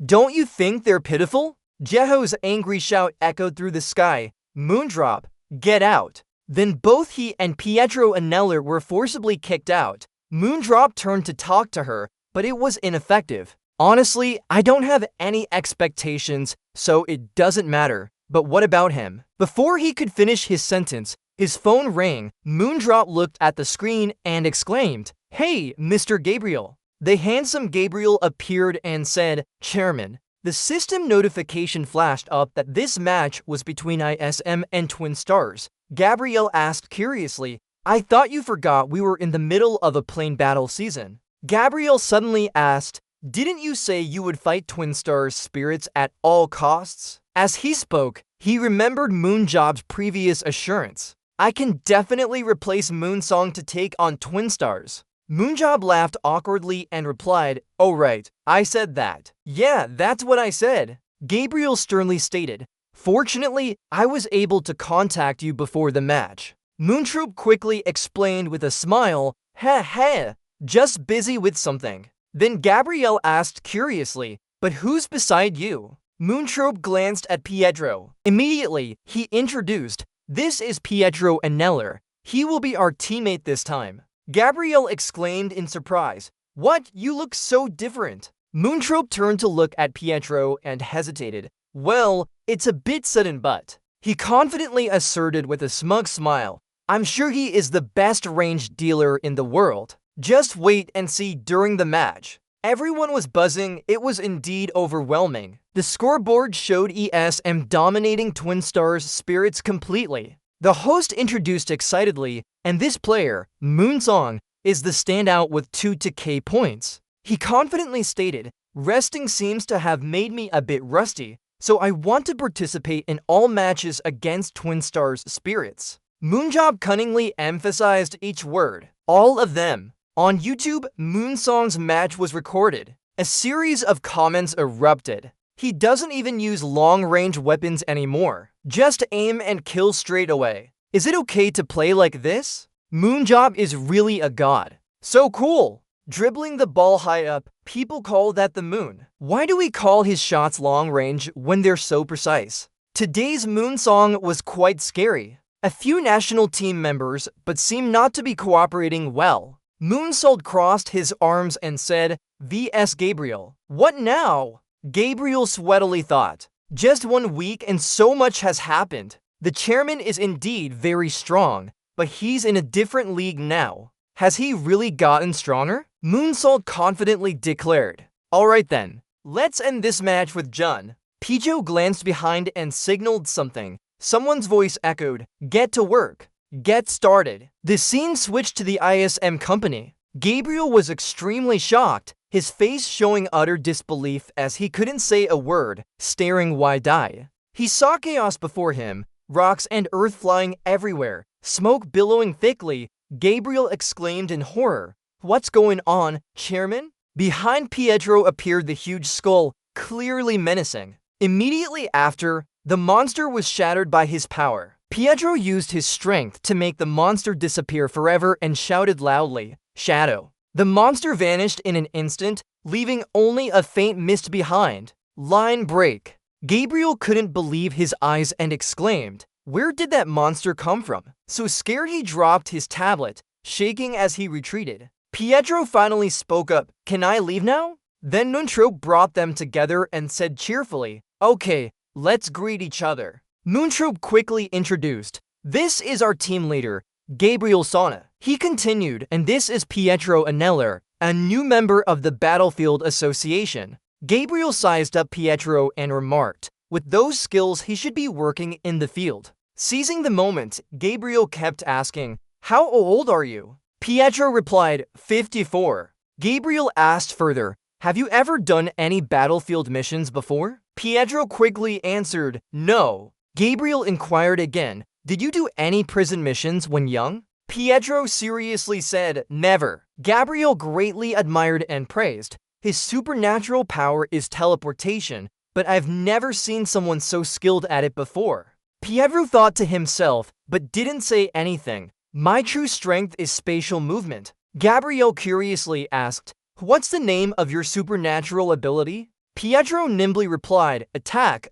Don't you think they're pitiful? Jaho's angry shout echoed through the sky. Moondrop, get out. Then both he and Pietro Inella were forcibly kicked out. Moondrop turned to talk to her, but it was ineffective. Honestly, I don't have any expectations, so it doesn't matter. But what about him? Before he could finish his sentence, his phone rang. Moondrop looked at the screen and exclaimed, "Hey, Mr. Gabriel." The handsome Gabriel appeared and said, "Chairman." The system notification flashed up that this match was between ISM and Twin Stars. Gabriel asked curiously, "I thought you forgot we were in the middle of a plane battle season." Gabriel suddenly asked, "Didn't you say you would fight Twin Stars' spirits at all costs?" As he spoke, he remembered Moonjob's previous assurance. "I can definitely replace Moonsong to take on Twin Stars." Moonjob laughed awkwardly and replied, "Oh right, I said that." "Yeah, that's what I said," Gabriel sternly stated. "Fortunately, I was able to contact you before the match." Moontroop quickly explained with a smile, "Heh heh, just busy with something." Then Gabriel asked curiously, "But who's beside you?" Moontrope glanced at Pietro. Immediately, he introduced, "This is Pietro Inella. He will be our teammate this time." Gabriel exclaimed in surprise, "What? You look so different." Moontrope turned to look at Pietro and hesitated. "Well, it's a bit sudden, but," he confidently asserted with a smug smile, "I'm sure he is the best ranged dealer in the world. Just wait and see during the match." Everyone was buzzing. It was indeed overwhelming. The scoreboard showed ESM dominating Twin Stars' spirits completely. The host introduced excitedly, and this player, Moonsong, is the standout with 2 points. He confidently stated, "Resting seems to have made me a bit rusty, so I want to participate in all matches against Twin Stars' spirits." Moonjob cunningly emphasized each word, "all of them." On YouTube, Moonsong's match was recorded. A series of comments erupted. He doesn't even use long-range weapons anymore. Just aim and kill straight away. Is it okay to play like this? Moonjob is really a god. So cool. Dribbling the ball high up, people call that the moon. Why do we call his shots long-range when they're so precise? Today's Moonsong was quite scary. A few national team members, but seem not to be cooperating well. Moonsault crossed his arms and said, "VS Gabriel. What now?" Gabriel sweatily thought. Just 1 week and so much has happened. The chairman is indeed very strong, but he's in a different league now. Has he really gotten stronger? Moonsault confidently declared. "Alright then, let's end this match with Jun." Pijo glanced behind and signaled something. Someone's voice echoed, "Get to work. Get started." The scene switched to the ISM company. Gabriel was extremely shocked, his face showing utter disbelief as he couldn't say a word, staring wide-eyed. He saw chaos before him, rocks and earth flying everywhere, smoke billowing thickly. Gabriel exclaimed in horror, "What's going on, Chairman?" Behind Pietro appeared the huge skull, clearly menacing. Immediately after, the monster was shattered by his power. Pietro used his strength to make the monster disappear forever and shouted loudly, "Shadow." The monster vanished in an instant, leaving only a faint mist behind. Line break. Gabriel couldn't believe his eyes and exclaimed, "Where did that monster come from?" So scared he dropped his tablet, shaking as he retreated. Pietro finally spoke up, "Can I leave now?" Then Moontrope brought them together and said cheerfully, "Okay, let's greet each other." Moontrope quickly introduced, "This is our team leader, Gabriel Sauna." He continued, "And this is Pietro Inella, a new member of the Battlefield Association." Gabriel sized up Pietro and remarked, "With those skills he should be working in the field." Seizing the moment, Gabriel kept asking, "How old are you?" Pietro replied, 54. Gabriel asked further, "Have you ever done any battlefield missions before?" Pietro quickly answered, "No." Gabriel inquired again, "Did you do any prison missions when young?" Pietro seriously said, "Never." Gabriel greatly admired and praised. His supernatural power is teleportation, but I've never seen someone so skilled at it before. Pietro thought to himself, but didn't say anything. My true strength is spatial movement. Gabriel curiously asked, "What's the name of your supernatural ability?" Pietro nimbly replied, "Attack,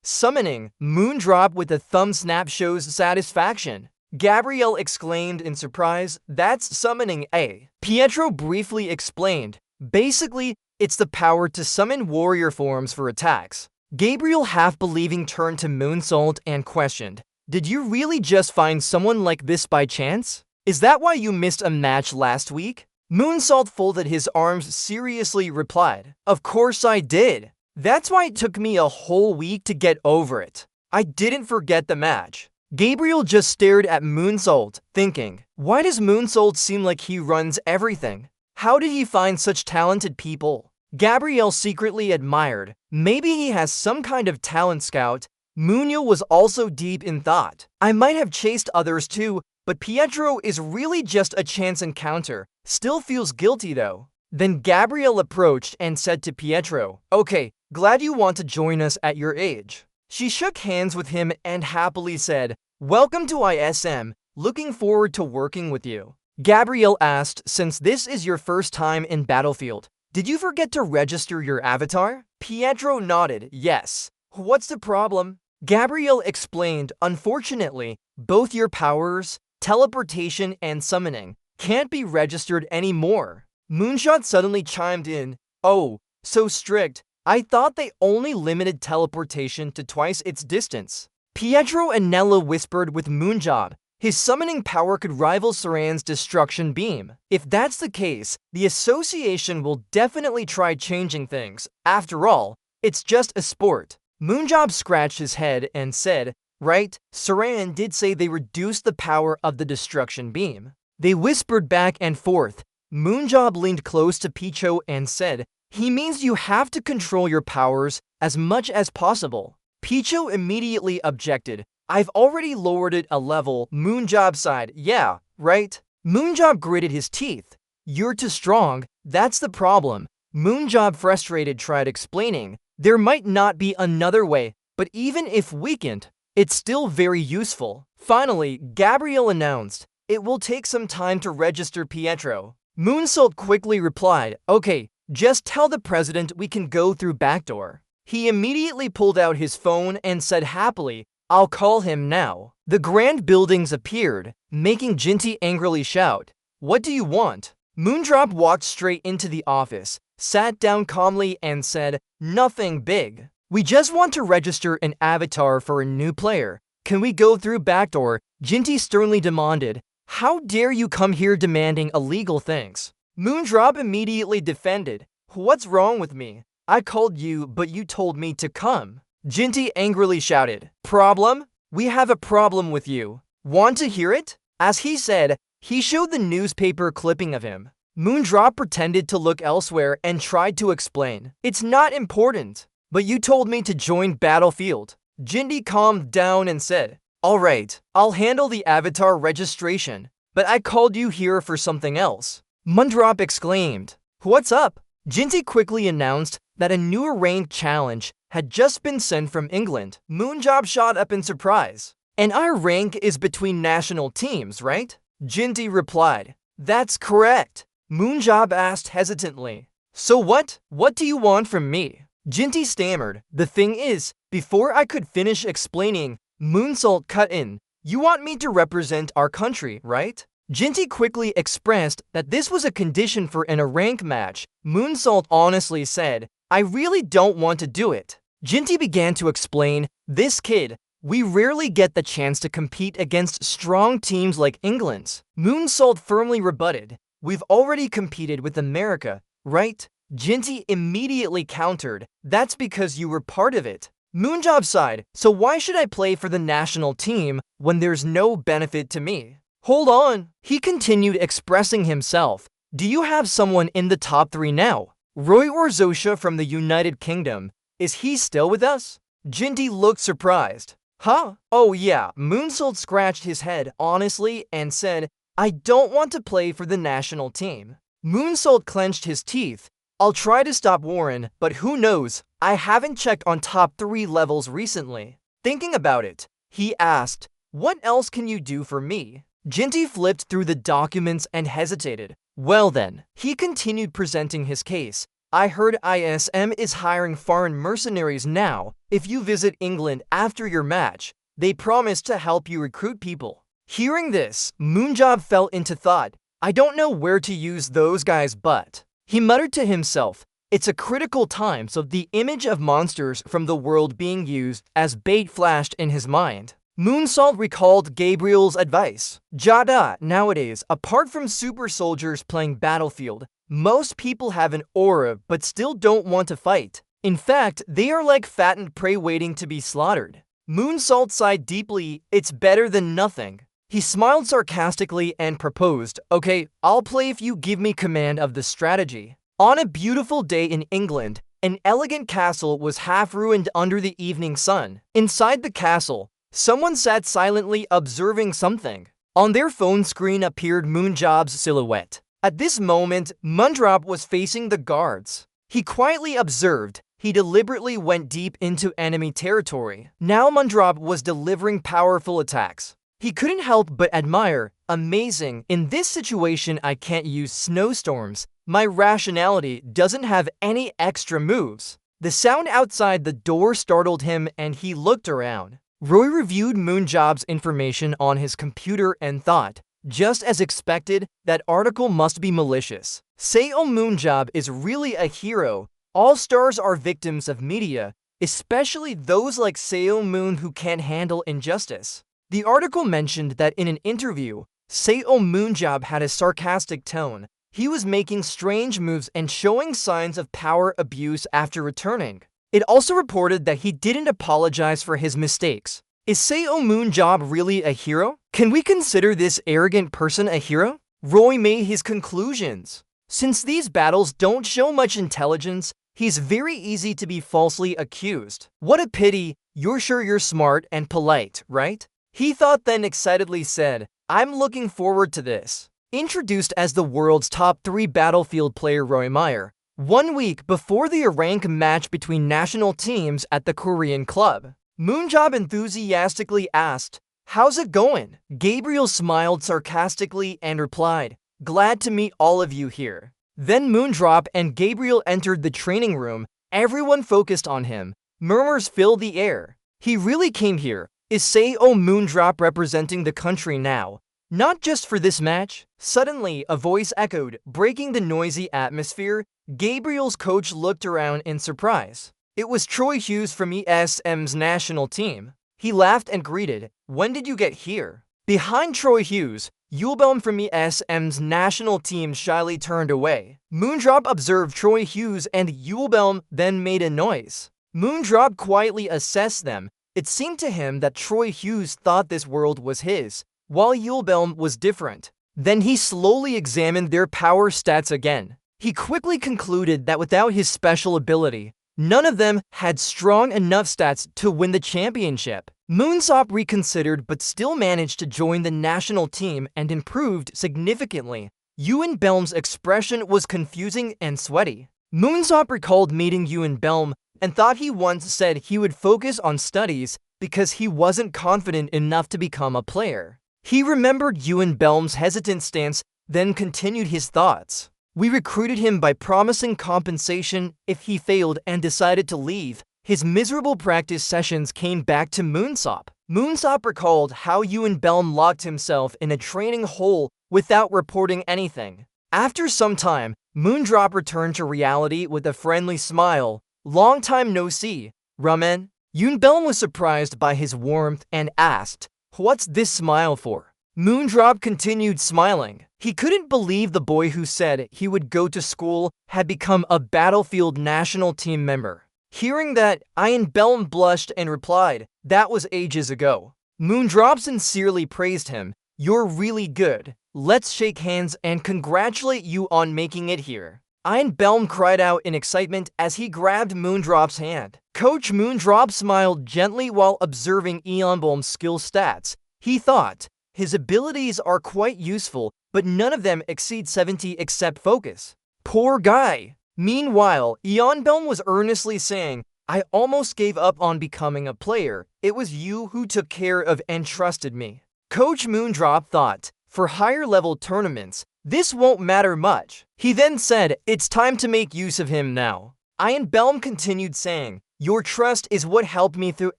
summoning." Moondrop with a thumb snap shows satisfaction. Gabriel exclaimed in surprise, "That's summoning, eh?" Pietro briefly explained, "Basically, it's the power to summon warrior forms for attacks." Gabriel, half-believing, turned to Moonsault and questioned, "Did you really just find someone like this by chance? Is that why you missed a match last week?" Moonsault folded his arms seriously replied, "Of course I did. That's why it took me a whole week to get over it. I didn't forget the match." Gabriel just stared at Moonsault, thinking, why does Moonsault seem like he runs everything? How did he find such talented people? Gabriel secretly admired. Maybe he has some kind of talent scout. Munio was also deep in thought. I might have chased others too, but Pietro is really just a chance encounter. Still feels guilty though. Then Gabriel approached and said to Pietro, "Okay, glad you want to join us at your age." She shook hands with him and happily said, "Welcome to ISM, looking forward to working with you." Gabriel asked, "Since this is your first time in Battlefield, did you forget to register your avatar?" Pietro nodded, "Yes." "What's the problem?" Gabriel explained, "Unfortunately, both your powers, teleportation and summoning, can't be registered anymore." Moonshot suddenly chimed in, "Oh, so strict. I thought they only limited teleportation to twice its distance." Pietro and Nella whispered with Moonjob. His summoning power could rival Saran's destruction beam. If that's the case, the association will definitely try changing things. After all, it's just a sport. Moonjob scratched his head and said, "Right, Saran did say they reduced the power of the destruction beam." They whispered back and forth. Moonjob leaned close to Picho and said, "He means you have to control your powers as much as possible." Picho immediately objected, "I've already lowered it a level." Moonjob sighed, "Yeah, right?" Moonjob gritted his teeth. "You're too strong, that's the problem." Moonjob, frustrated, tried explaining, "There might not be another way, but even if weakened, it's still very useful." Finally, Gabriel announced, "It will take some time to register Pietro." Moonsault quickly replied, "Okay, just tell the president we can go through backdoor." He immediately pulled out his phone and said happily, "I'll call him now." The grand buildings appeared, making Jinty angrily shout, "What do you want?" Moondrop walked straight into the office, sat down calmly and said, "Nothing big. We just want to register an avatar for a new player. Can we go through backdoor?" Jinty sternly demanded, "How dare you come here demanding illegal things?" Moondrop immediately defended, "What's wrong with me? I called you, but you told me to come." Jinty angrily shouted, "Problem? We have a problem with you. Want to hear it?" As he said, he showed the newspaper clipping of him. Moondrop pretended to look elsewhere and tried to explain, "It's not important, but you told me to join Battlefield." Jinty calmed down and said, "All right, I'll handle the avatar registration, but I called you here for something else." Moondrop exclaimed, "What's up?" Jinty quickly announced that a new ranked challenge had just been sent from England. Moonjob shot up in surprise. "And our rank is between national teams, right?" Jinty replied, "That's correct." Moonjob asked hesitantly, "So what do you want from me?" Jinty stammered, "The thing is," before I could finish explaining, Moonsault cut in, "You want me to represent our country, right?" Jinty quickly expressed that this was a condition for a rank match. Moonsault honestly said, "I really don't want to do it." Jinty began to explain, "This kid, we rarely get the chance to compete against strong teams like England's." Moonsault firmly rebutted, "We've already competed with America, right?" Jinty immediately countered, "That's because you were part of it." Moonjob sighed, so why should I play for the national team when there's no benefit to me? Hold on. He continued expressing himself. Do you have someone in the top 3 now? Roy or Zosha from the United Kingdom. Is he still with us? Jinty looked surprised. Huh? Oh yeah, Moonsault scratched his head honestly and said, I don't want to play for the national team. Moonsault clenched his teeth. I'll try to stop Warren, but who knows? I haven't checked on top 3 levels recently. Thinking about it, he asked, what else can you do for me? Jinty flipped through the documents and hesitated. Well then, he continued presenting his case. I heard ISM is hiring foreign mercenaries now. If you visit England after your match, they promise to help you recruit people. Hearing this, Moonjob fell into thought. I don't know where to use those guys, but... He muttered to himself, it's a critical time, so the image of monsters from the world being used as bait flashed in his mind. Moonsault recalled Gabriel's advice. Jada, nowadays, apart from super soldiers playing Battlefield, most people have an aura but still don't want to fight. In fact, they are like fattened prey waiting to be slaughtered. Moonsault sighed deeply, it's better than nothing. He smiled sarcastically and proposed, okay, I'll play if you give me command of the strategy. On a beautiful day in England, an elegant castle was half ruined under the evening sun. Inside the castle, someone sat silently observing something. On their phone screen appeared Moonjob's silhouette. At this moment, Moonjob was facing the guards. He quietly observed. He deliberately went deep into enemy territory. Now Moonjob was delivering powerful attacks. He couldn't help but admire. Amazing. In this situation, I can't use snowstorms. My rationality doesn't have any extra moves. The sound outside the door startled him and he looked around. Roy reviewed Moonjob's information on his computer and thought, just as expected, that article must be malicious. Seo Moonjob is really a hero. All stars are victims of media, especially those like Seo Moon who can't handle injustice. The article mentioned that in an interview, Seo Moonjob had a sarcastic tone. He was making strange moves and showing signs of power abuse after returning. It also reported that he didn't apologize for his mistakes. Is Seo Moonjob really a hero? Can we consider this arrogant person a hero? Roy made his conclusions. Since these battles don't show much intelligence, he's very easy to be falsely accused. What a pity. You're sure you're smart and polite, right? He thought, then excitedly said, I'm looking forward to this. Introduced as the world's top 3 Battlefield player Roy Meyer, 1 week before the rank match between national teams at the Korean club. Moonjob enthusiastically asked, how's it going? Gabriel smiled sarcastically and replied, glad to meet all of you here. Then Moonjob and Gabriel entered the training room. Everyone focused on him. Murmurs filled the air. He really came here. Is Seo Moonjob representing the country now? Not just for this match? Suddenly, a voice echoed, breaking the noisy atmosphere. Gabriel's coach looked around in surprise. It was Troy Hughes from ESM's national team. He laughed and greeted, when did you get here? Behind Troy Hughes, Yulbaum from ESM's national team shyly turned away. Moonjob observed Troy Hughes and Yulbaum, then made a noise. Moonjob quietly assessed them. It seemed to him that Troy Hughes thought this world was his, while Yulbaum was different. Then he slowly examined their power stats again. He quickly concluded that without his special ability, none of them had strong enough stats to win the championship. Moonjob reconsidered but still managed to join the national team and improved significantly. Ewan Belm's expression was confusing and sweaty. Moonjob recalled meeting Ewan Belm and thought he once said he would focus on studies because he wasn't confident enough to become a player. He remembered Ewan Belm's hesitant stance, then continued his thoughts. We recruited him by promising compensation if he failed and decided to leave. His miserable practice sessions came back to Moonjob. Moonjob recalled how Ewan Belm locked himself in a training hole without reporting anything. After some time, Moonjob returned to reality with a friendly smile. Long time no see, Ramen. Ewan Belm was surprised by his warmth and asked, what's this smile for? Moonjob continued smiling. He couldn't believe the boy who said he would go to school had become a Battlefield national team member. Hearing that, Ian Belm blushed and replied, "That was ages ago." Moondrop sincerely praised him. "You're really good. Let's shake hands and congratulate you on making it here." Ian Belm cried out in excitement as he grabbed Moondrop's hand. Coach Moondrop smiled gently while observing Ian Belm's skill stats. He thought, his abilities are quite useful, but none of them exceed 70 except focus. Poor guy. Meanwhile, Ian Belm was earnestly saying, "I almost gave up on becoming a player. It was you who took care of and trusted me." Coach Moondrop thought, for higher level tournaments, this won't matter much. He then said, "It's time to make use of him now." Ian Belm continued saying, "Your trust is what helped me through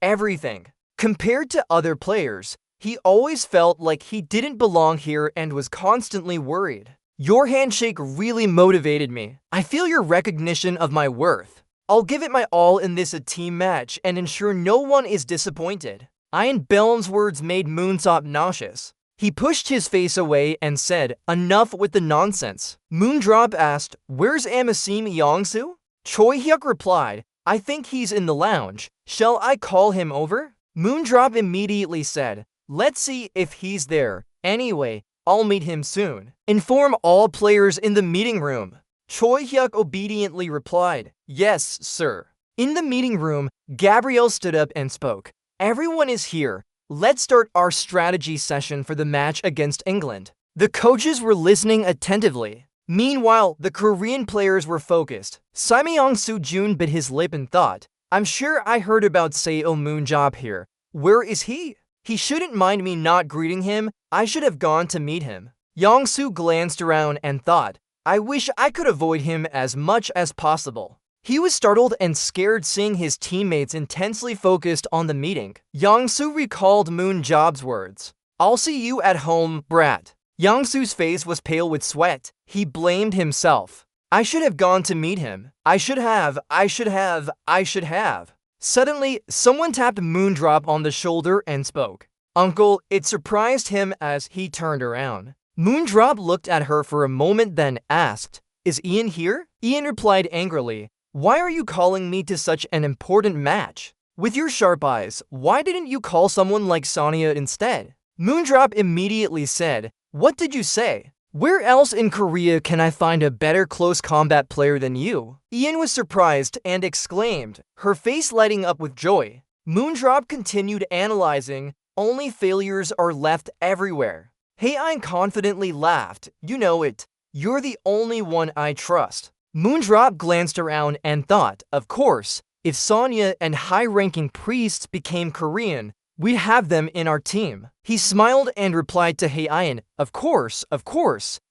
everything." Compared to other players, he always felt like he didn't belong here and was constantly worried. "Your handshake really motivated me. I feel your recognition of my worth. I'll give it my all in this team match and ensure no one is disappointed." Ian Belm's words made Moonsop nauseous. He pushed his face away and said, "Enough with the nonsense." Moondrop asked, "Where's Amasim Yongsu?" Choi Hyuk replied, "I think he's in the lounge. Shall I call him over?" Moondrop immediately said, "Let's see if he's there. Anyway, I'll meet him soon. Inform all players in the meeting room." Choi Hyuk obediently replied, "Yes, sir." In the meeting room, Gabrielle stood up and spoke. "Everyone is here. Let's start our strategy session for the match against England." The coaches were listening attentively. Meanwhile, the Korean players were focused. Simyeong Soo-jun bit his lip and thought, "I'm sure I heard about Seo Moonjob here. Where is he? He shouldn't mind me not greeting him. I should have gone to meet him." Yong-soo glanced around and thought, "I wish I could avoid him as much as possible." He was startled and scared seeing his teammates intensely focused on the meeting. Yong-soo recalled Moonjob's words, "I'll see you at home, brat." Yong-soo's face was pale with sweat. He blamed himself. "I should have gone to meet him. I should have. Suddenly, someone tapped Moondrop on the shoulder and spoke. "Uncle," it surprised him as he turned around. Moondrop looked at her for a moment then asked, "Is Ian here?" Ian replied angrily, "Why are you calling me to such an important match? With your sharp eyes, why didn't you call someone like Sonia instead?" Moondrop immediately said, "What did you say? Where else in Korea can I find a better close combat player than you?" Ian was surprised and exclaimed, her face lighting up with joy. Moondrop continued analyzing, "Only failures are left everywhere." Ian confidently laughed, "You know it. You're the only one I trust." Moondrop glanced around and thought, of course, if Sonya and high-ranking priests became Korean, we'd have them in our team. He smiled and replied to Ian, of course,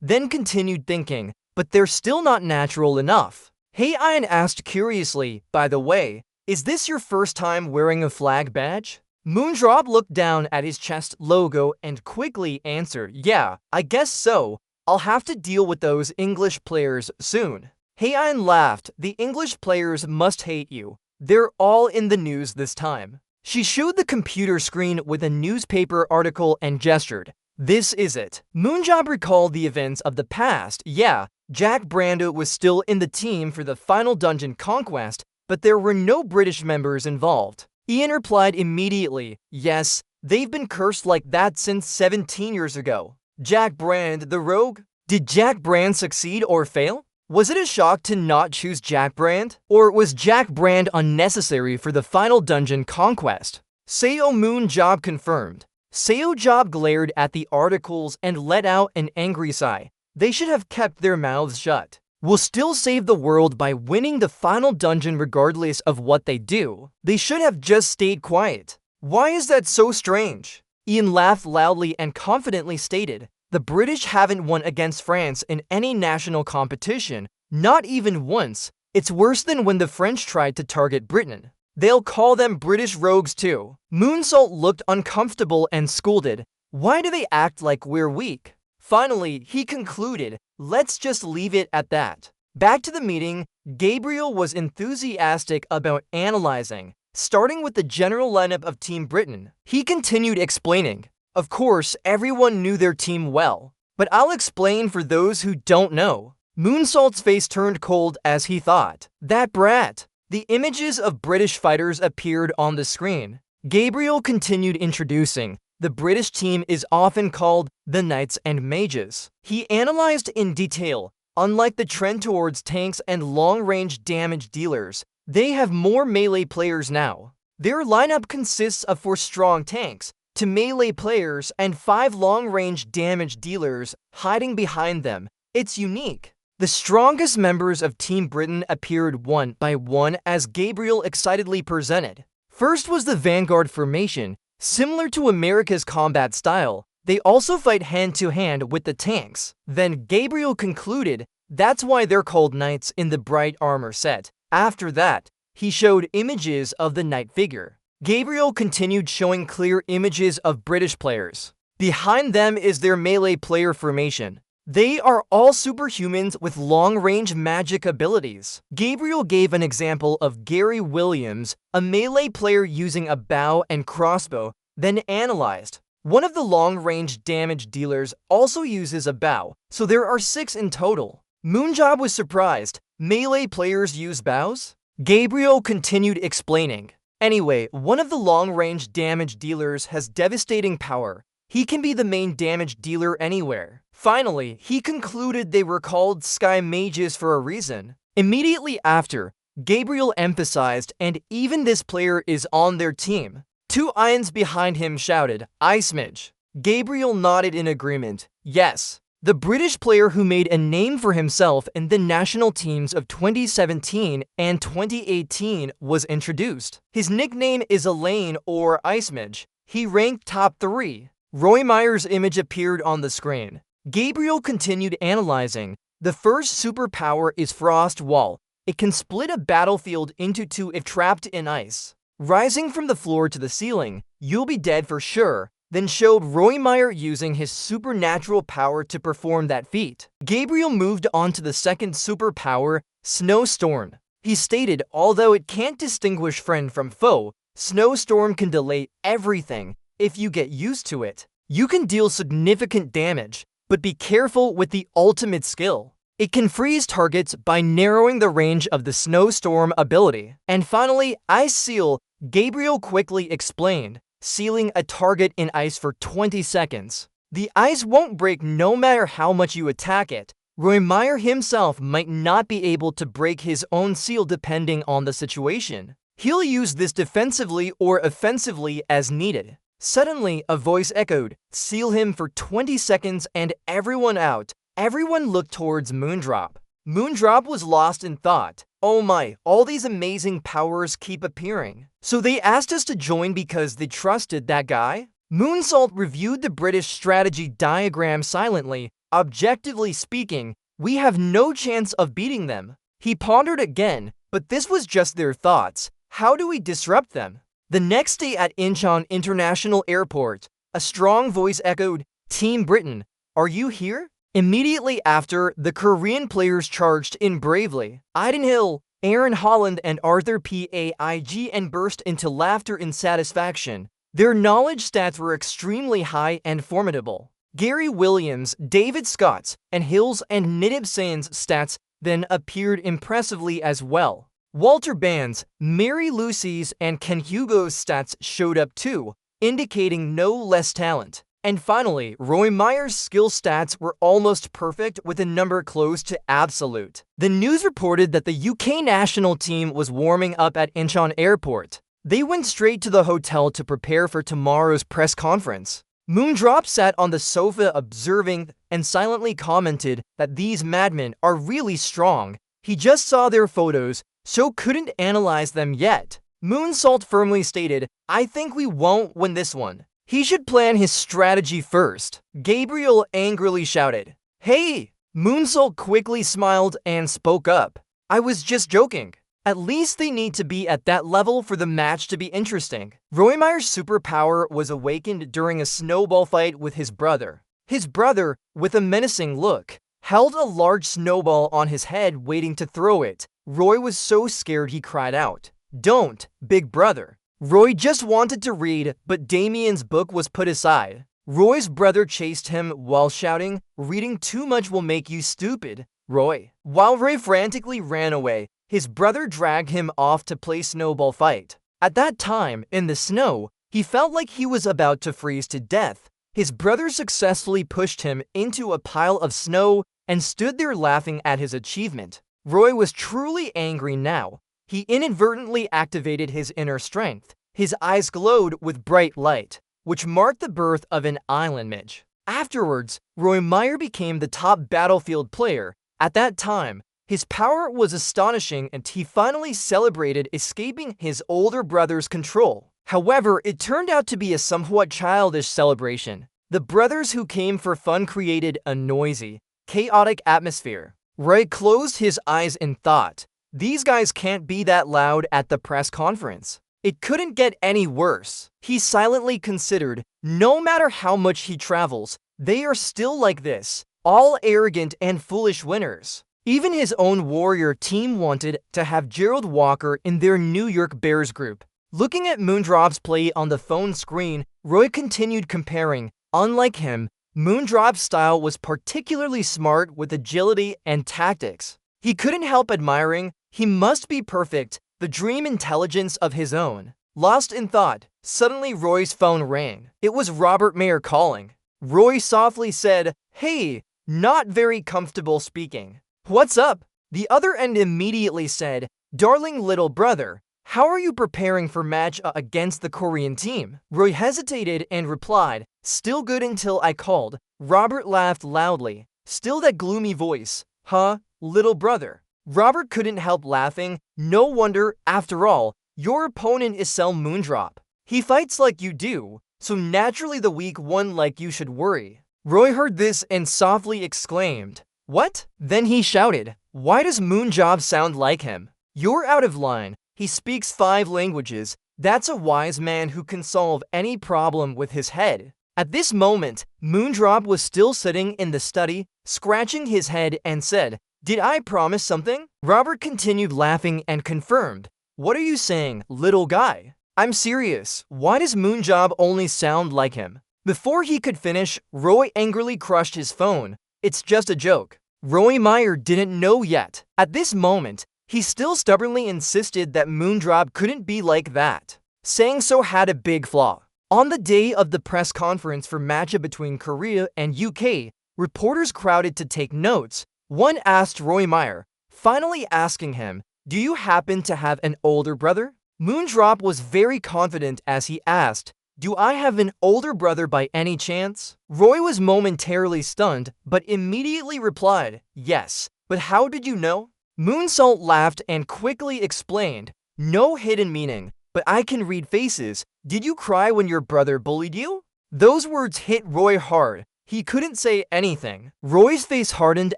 then continued thinking, but they're still not natural enough. Ian asked curiously, "By the way, is this your first time wearing a flag badge?" Moondrop looked down at his chest logo and quickly answered, "Yeah, I guess so. I'll have to deal with those English players soon." Ian laughed, "The English players must hate you. They're all in the news this time." She showed the computer screen with a newspaper article and gestured. "This is it." Moondrop recalled the events of the past. Yeah, Jack Brando was still in the team for the final dungeon conquest, but there were no British members involved. Ian replied immediately, "Yes, they've been cursed like that since 17 years ago." Jack Brand, the rogue? Did Jack Brand succeed or fail? Was it a shock to not choose Jack Brand? Or was Jack Brand unnecessary for the final dungeon conquest? Seo Moonjob confirmed. Seo Job glared at the articles and let out an angry sigh. They should have kept their mouths shut. We'll still save the world by winning the final dungeon regardless of what they do. They should have just stayed quiet. Why is that so strange? Ian laughed loudly and confidently stated, "The British haven't won against France in any national competition, not even once. It's worse than when the French tried to target Britain. They'll call them British rogues too." Moonsalt looked uncomfortable and scolded, "Why do they act like we're weak?" Finally, he concluded, "Let's just leave it at that." Back to the meeting, Gabriel was enthusiastic about analyzing, starting with the general lineup of Team Britain. He continued explaining, "Of course, everyone knew their team well, but I'll explain for those who don't know." Moonsalt's face turned cold as he thought, "That brat. The images of British fighters appeared on the screen. Gabriel continued introducing. The British team is often called the Knights and Mages. He analyzed in detail. Unlike the trend towards tanks and long-range damage dealers, they have more melee players now. Their lineup consists of 4 strong tanks, 2 melee players, and 5 long-range damage dealers hiding behind them. It's unique. The strongest members of Team Britain appeared one by one as Gabriel excitedly presented. First was the Vanguard formation. Similar to America's combat style, they also fight hand-to-hand with the tanks. Then Gabriel concluded that's why they're called knights in the bright armor set. After that, he showed images of the knight figure. Gabriel continued showing clear images of British players. Behind them is their melee player formation. They are all superhumans with long-range magic abilities. Gabriel gave an example of Gary Williams, a melee player using a bow and crossbow, then analyzed. One of the long-range damage dealers also uses a bow, so there are 6 in total. Moonjob was surprised. Melee players use bows? Gabriel continued explaining. Anyway, one of the long-range damage dealers has devastating power. He can be the main damage dealer anywhere. Finally, he concluded they were called Sky Mages for a reason. Immediately after, Gabriel emphasized, and even this player is on their team. 2 Ions behind him shouted, Ice Mage. Gabriel nodded in agreement. Yes. The British player who made a name for himself in the national teams of 2017 and 2018 was introduced. His nickname is Elaine or Ice Mage. He ranked top 3. Roy Meyer's image appeared on the screen. Gabriel continued analyzing. The first superpower is Frost Wall. It can split a battlefield into 2 if trapped in ice. Rising from the floor to the ceiling, you'll be dead for sure. Then showed Roy Meyer using his supernatural power to perform that feat. Gabriel moved on to the second superpower, Snowstorm. He stated, although it can't distinguish friend from foe, Snowstorm can delay everything if you get used to it. You can deal significant damage, but be careful with the ultimate skill. It can freeze targets by narrowing the range of the Snowstorm ability. And finally, Ice Seal. Gabriel quickly explained. Sealing a target in ice for 20 seconds. The ice won't break no matter how much you attack it. Roy Meyer himself might not be able to break his own seal depending on the situation. He'll use this defensively or offensively as needed. Suddenly, a voice echoed, seal him for 20 seconds and everyone out. Everyone looked towards Moondrop. Moondrop was lost in thought. Oh my, all these amazing powers keep appearing. So they asked us to join because they trusted that guy? Moonsault reviewed the British strategy diagram silently. Objectively speaking, we have no chance of beating them. He pondered again, but this was just their thoughts. How do we disrupt them? The next day at Incheon International Airport, a strong voice echoed, Team Britain, are you here? Immediately after, the Korean players charged in bravely. Aiden Hill, Aaron Holland, and Arthur Paig and burst into laughter in satisfaction. Their knowledge stats were extremely high and formidable. Gary Williams, David Scott's, and Hill's and Nidibsan's stats then appeared impressively as well. Walter Band's, Mary Lucy's, and Ken Hugo's stats showed up too, indicating no less talent. And finally, Roy Meyer's skill stats were almost perfect with a number close to absolute. The news reported that the UK national team was warming up at Incheon Airport. They went straight to the hotel to prepare for tomorrow's press conference. Moondrop sat on the sofa observing and silently commented that these madmen are really strong. He just saw their photos, so couldn't analyze them yet. Moonsault firmly stated, I think we won't win this one. He should plan his strategy first. Gabriel angrily shouted, Hey! Moonsault quickly smiled and spoke up. I was just joking. At least they need to be at that level for the match to be interesting. Roy Meyer's superpower was awakened during a snowball fight with his brother. His brother, with a menacing look, held a large snowball on his head waiting to throw it. Roy was so scared he cried out, Don't, big brother. Roy just wanted to read, but Damien's book was put aside. Roy's brother chased him while shouting, Reading too much will make you stupid, Roy. While Roy frantically ran away, his brother dragged him off to play snowball fight. At that time, in the snow, he felt like he was about to freeze to death. His brother successfully pushed him into a pile of snow and stood there laughing at his achievement. Roy was truly angry now. He inadvertently activated his inner strength. His eyes glowed with bright light, which marked the birth of an island midge. Afterwards, Roy Meyer became the top battlefield player. At that time, his power was astonishing and he finally celebrated escaping his older brother's control. However, it turned out to be a somewhat childish celebration. The brothers who came for fun created a noisy, chaotic atmosphere. Roy closed his eyes and thought, "These guys can't be that loud at the press conference." It couldn't get any worse. He silently considered, no matter how much he travels, they are still like this, all arrogant and foolish winners. Even his own Warrior team wanted to have Gerald Walker in their New York Bears group. Looking at Moondrop's play on the phone screen, Roy continued comparing. Unlike him, Moondrop's style was particularly smart with agility and tactics. He couldn't help admiring, he must be perfect, the dream intelligence of his own. Lost in thought, suddenly Roy's phone rang. It was Robert Mayer calling. Roy softly said, "Hey, not very comfortable speaking." "What's up?" The other end immediately said, "Darling little brother, how are you preparing for match against the Korean team?" Roy hesitated and replied, "Still good until I called." Robert laughed loudly. Still that gloomy voice. "Huh, little brother?" Robert couldn't help laughing. No wonder, after all, your opponent is Cell Moondrop. He fights like you do, so naturally the weak one like you should worry. Roy heard this and softly exclaimed, "What?" Then he shouted, "Why does Moondrop sound like him?" "You're out of line. He speaks 5 languages. That's a wise man who can solve any problem with his head." At this moment, Moondrop was still sitting in the study, scratching his head and said, "Did I promise something?" Robert continued laughing and confirmed, "What are you saying, little guy?" "I'm serious. Why does Moondrop only sound like him?" Before he could finish, Roy angrily crushed his phone. "It's just a joke." Roy Meyer didn't know yet. At this moment, he still stubbornly insisted that Moondrop couldn't be like that. Saying so had a big flaw. On the day of the press conference for matchup between Korea and UK, reporters crowded to take notes. One asked Roy Meyer, finally asking him, "Do you happen to have an older brother?" Moondrop was very confident as he asked, "Do I have an older brother by any chance?" Roy was momentarily stunned, but immediately replied, "Yes, but how did you know?" Moonsalt laughed and quickly explained, "No hidden meaning, but I can read faces. Did you cry when your brother bullied you?" Those words hit Roy hard. He couldn't say anything. Roy's face hardened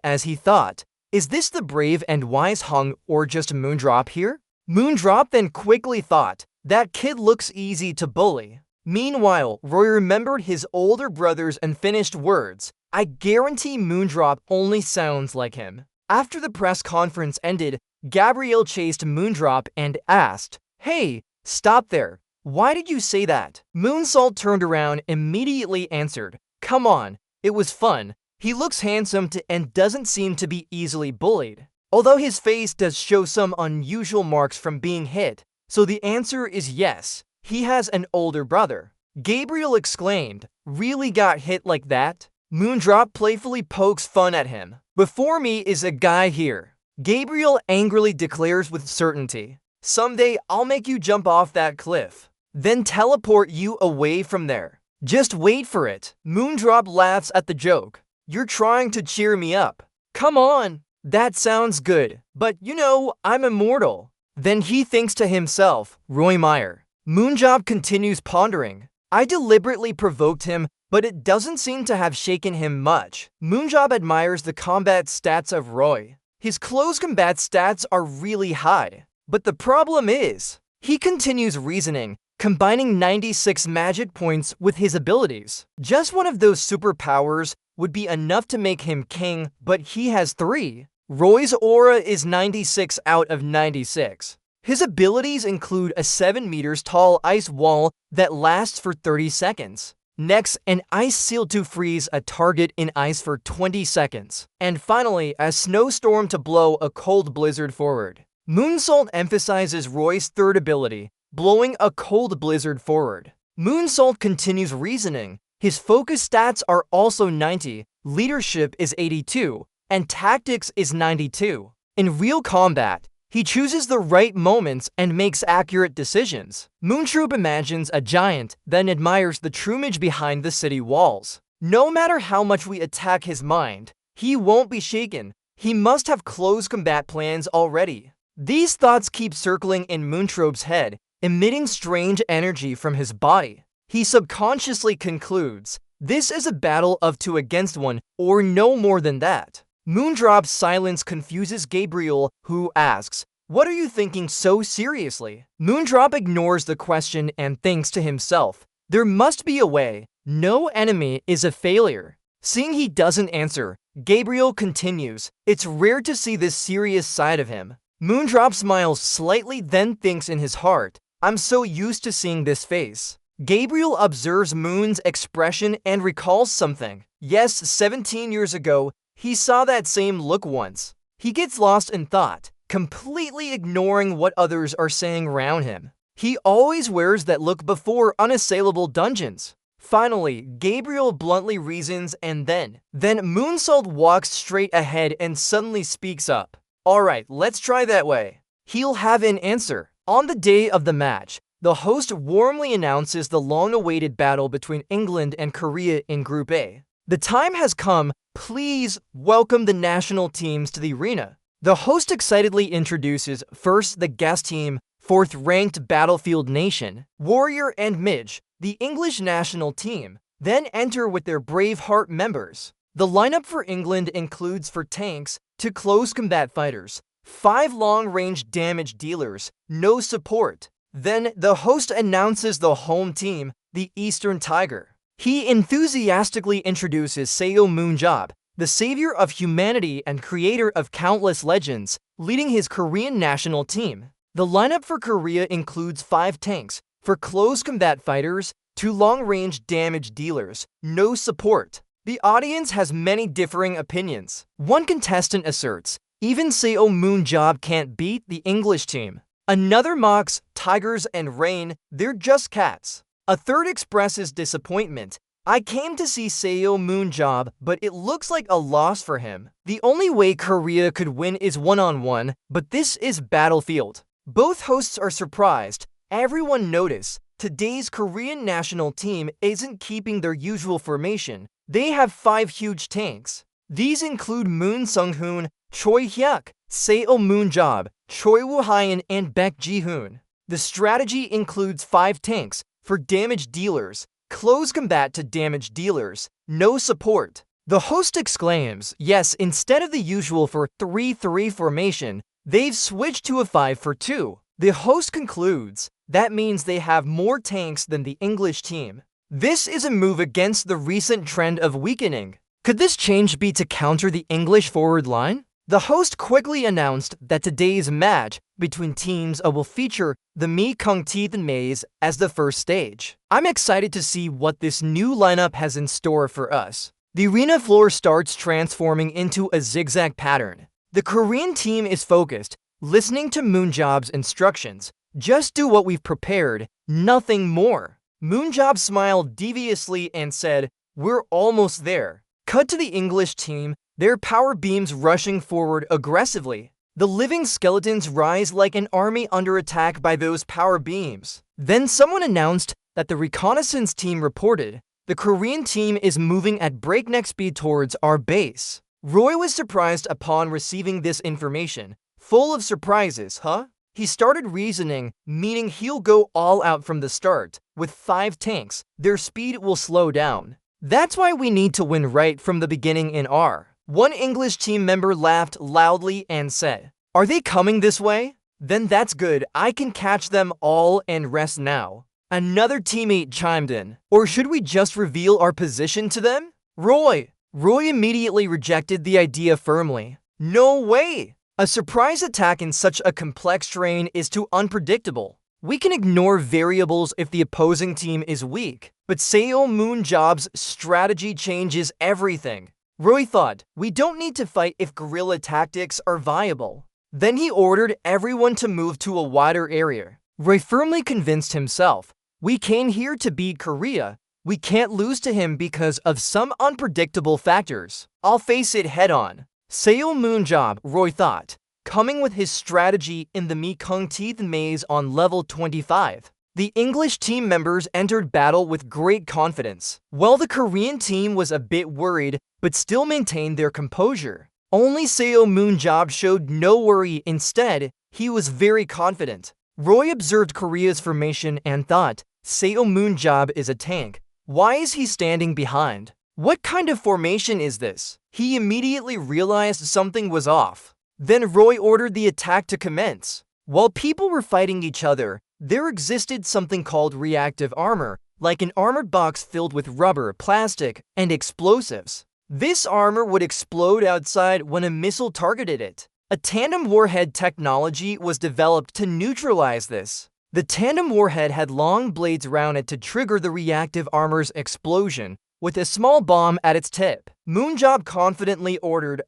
as he thought, "Is this the brave and wise Hung or just Moondrop here?" Moondrop then quickly thought, "That kid looks easy to bully." Meanwhile, Roy remembered his older brother's unfinished words, "I guarantee Moondrop only sounds like him." After the press conference ended, Gabrielle chased Moondrop and asked, "Hey, stop there. Why did you say that?" Moonsalt turned around immediately answered, "Come on, it was fun. He looks handsome and doesn't seem to be easily bullied. Although his face does show some unusual marks from being hit, so the answer is yes, he has an older brother." Gabriel exclaimed, "Really got hit like that?" Moondrop playfully pokes fun at him. "Before me is a guy here," Gabriel angrily declares with certainty. "Someday I'll make you jump off that cliff, then teleport you away from there. Just wait for it." Moondrop laughs at the joke. "You're trying to cheer me up. Come on, that sounds good, but you know, I'm immortal." Then he thinks to himself, Roy Meyer. Moondrop continues pondering. "I deliberately provoked him, but it doesn't seem to have shaken him much." Moondrop admires the combat stats of Roy. His close combat stats are really high. But the problem is, he continues reasoning, combining 96 magic points with his abilities. Just one of those superpowers would be enough to make him king, but he has 3. Roy's aura is 96 out of 96. His abilities include a 7 meters tall ice wall that lasts for 30 seconds. Next, an ice seal to freeze a target in ice for 20 seconds. And finally, a snowstorm to blow a cold blizzard forward. Moonsault emphasizes Roy's third ability, blowing a cold blizzard forward. Moonsault continues reasoning. His focus stats are also 90, leadership is 82, and tactics is 92. In real combat, he chooses the right moments and makes accurate decisions. Moontroop imagines a giant, then admires the trumage behind the city walls. No matter how much we attack his mind, he won't be shaken. He must have close combat plans already. These thoughts keep circling in Moontroop's head, emitting strange energy from his body. He subconsciously concludes, this is a battle of 2 against 1, or no more than that. Moondrop's silence confuses Gabriel, who asks, "What are you thinking so seriously?" Moondrop ignores the question and thinks to himself, there must be a way. No enemy is a failure. Seeing he doesn't answer, Gabriel continues, it's rare to see this serious side of him. Moondrop smiles slightly, then thinks in his heart, I'm so used to seeing this face. Gabriel observes Moon's expression and recalls something. Yes, 17 years ago, he saw that same look once. He gets lost in thought, completely ignoring what others are saying around him. He always wears that look before unassailable dungeons. Finally, Gabriel bluntly reasons, and then Moonsault walks straight ahead and suddenly speaks up. Alright, let's try that way. He'll have an answer. On the day of the match, the host warmly announces the long-awaited battle between England and Korea in Group A. The time has come, please welcome the national teams to the arena. The host excitedly introduces first the guest team, 4th-ranked Battlefield Nation, Warrior and Midge, the English national team, then enter with their Braveheart members. The lineup for England includes for tanks, 2 close combat fighters, 5 long-range damage dealers, no support. Then the host announces the home team, the Eastern Tiger. He enthusiastically introduces Seo Moonjob, the savior of humanity and creator of countless legends, leading his Korean national team. The lineup for Korea includes 5 tanks, for close combat fighters, 2 long-range damage dealers, no support. The audience has many differing opinions. One contestant asserts, even Seo Moonjob can't beat the English team. Another mocks tigers and rain, they're just cats. A third expresses disappointment. I came to see Seo Moonjob, but it looks like a loss for him. The only way Korea could win is one-on-one, but this is Battlefield. Both hosts are surprised. Everyone notice, today's Korean national team isn't keeping their usual formation. They have 5 huge tanks. These include Moon Sung-hoon, Choi Hyuk, Seo Moonjob, Choi Woo-hyun, and Baek Ji-hoon. The strategy includes 5 tanks for damage dealers, close combat to damage dealers, no support. The host exclaims, yes, instead of the usual 4-3-3 formation, they've switched to a 5-4-2. The host concludes, that means they have more tanks than the English team. This is a move against the recent trend of weakening. Could this change be to counter the English forward line? The host quickly announced that today's match between teams will feature the Mekong Teeth Maze as the first stage. I'm excited to see what this new lineup has in store for us. The arena floor starts transforming into a zigzag pattern. The Korean team is focused, listening to Moonjob's instructions. Just do what we've prepared, nothing more. Moonjob smiled deviously and said, we're almost there. Cut to the English team, their power beams rushing forward aggressively. The living skeletons rise like an army under attack by those power beams. Then someone announced that the reconnaissance team reported, the Korean team is moving at breakneck speed towards our base. Roy was surprised upon receiving this information. Full of surprises, huh? He started reasoning, meaning he'll go all out from the start. With 5 tanks, their speed will slow down. That's why we need to win right from the beginning in R. One English team member laughed loudly and said, are they coming this way? Then that's good, I can catch them all and rest now. Another teammate chimed in, or should we just reveal our position to them? Roy immediately rejected the idea firmly. No way! A surprise attack in such a complex terrain is too unpredictable. We can ignore variables if the opposing team is weak, but Seo Moonjob's strategy changes everything. Roy thought, we don't need to fight if guerrilla tactics are viable. Then he ordered everyone to move to a wider area. Roy firmly convinced himself, "We came here to beat Korea. We can't lose to him because of some unpredictable factors. I'll face it head-on." Seo Moonjob, Roy thought, coming with his strategy in the Mekong Teeth Maze on level 25. The English team members entered battle with great confidence, while the Korean team was a bit worried but still maintained their composure. Only Seo Moonjob showed no worry. Instead, he was very confident. Roy observed Korea's formation and thought, Seo Moonjob is a tank. Why is he standing behind? What kind of formation is this? He immediately realized something was off. Then Roy ordered the attack to commence. While people were fighting each other, there existed something called reactive armor, like an armored box filled with rubber, plastic, and explosives. This armor would explode outside when a missile targeted it. A tandem warhead technology was developed to neutralize this. The tandem warhead had long blades around it to trigger the reactive armor's explosion, with a small bomb at its tip. Moonjob confidently ordered,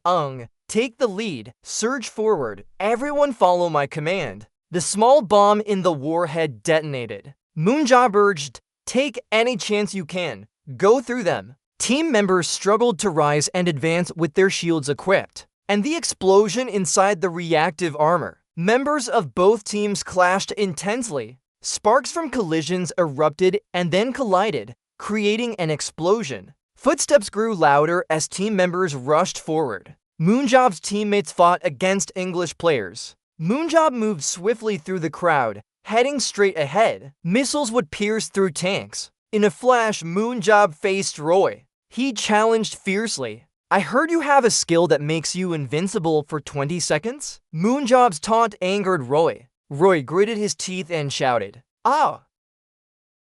take the lead, surge forward, everyone follow my command. The small bomb in the warhead detonated. Moonjob urged, take any chance you can, go through them. Team members struggled to rise and advance with their shields equipped, and the explosion inside the reactive armor. Members of both teams clashed intensely. Sparks from collisions erupted and then collided, creating an explosion. Footsteps grew louder as team members rushed forward. Moonjob's teammates fought against English players. Moonjob moved swiftly through the crowd, heading straight ahead. Missiles would pierce through tanks. In a flash, Moonjob faced Roy. He challenged fiercely. I heard you have a skill that makes you invincible for 20 seconds? Moonjob's taunt angered Roy. Roy gritted his teeth and shouted, "Ah!"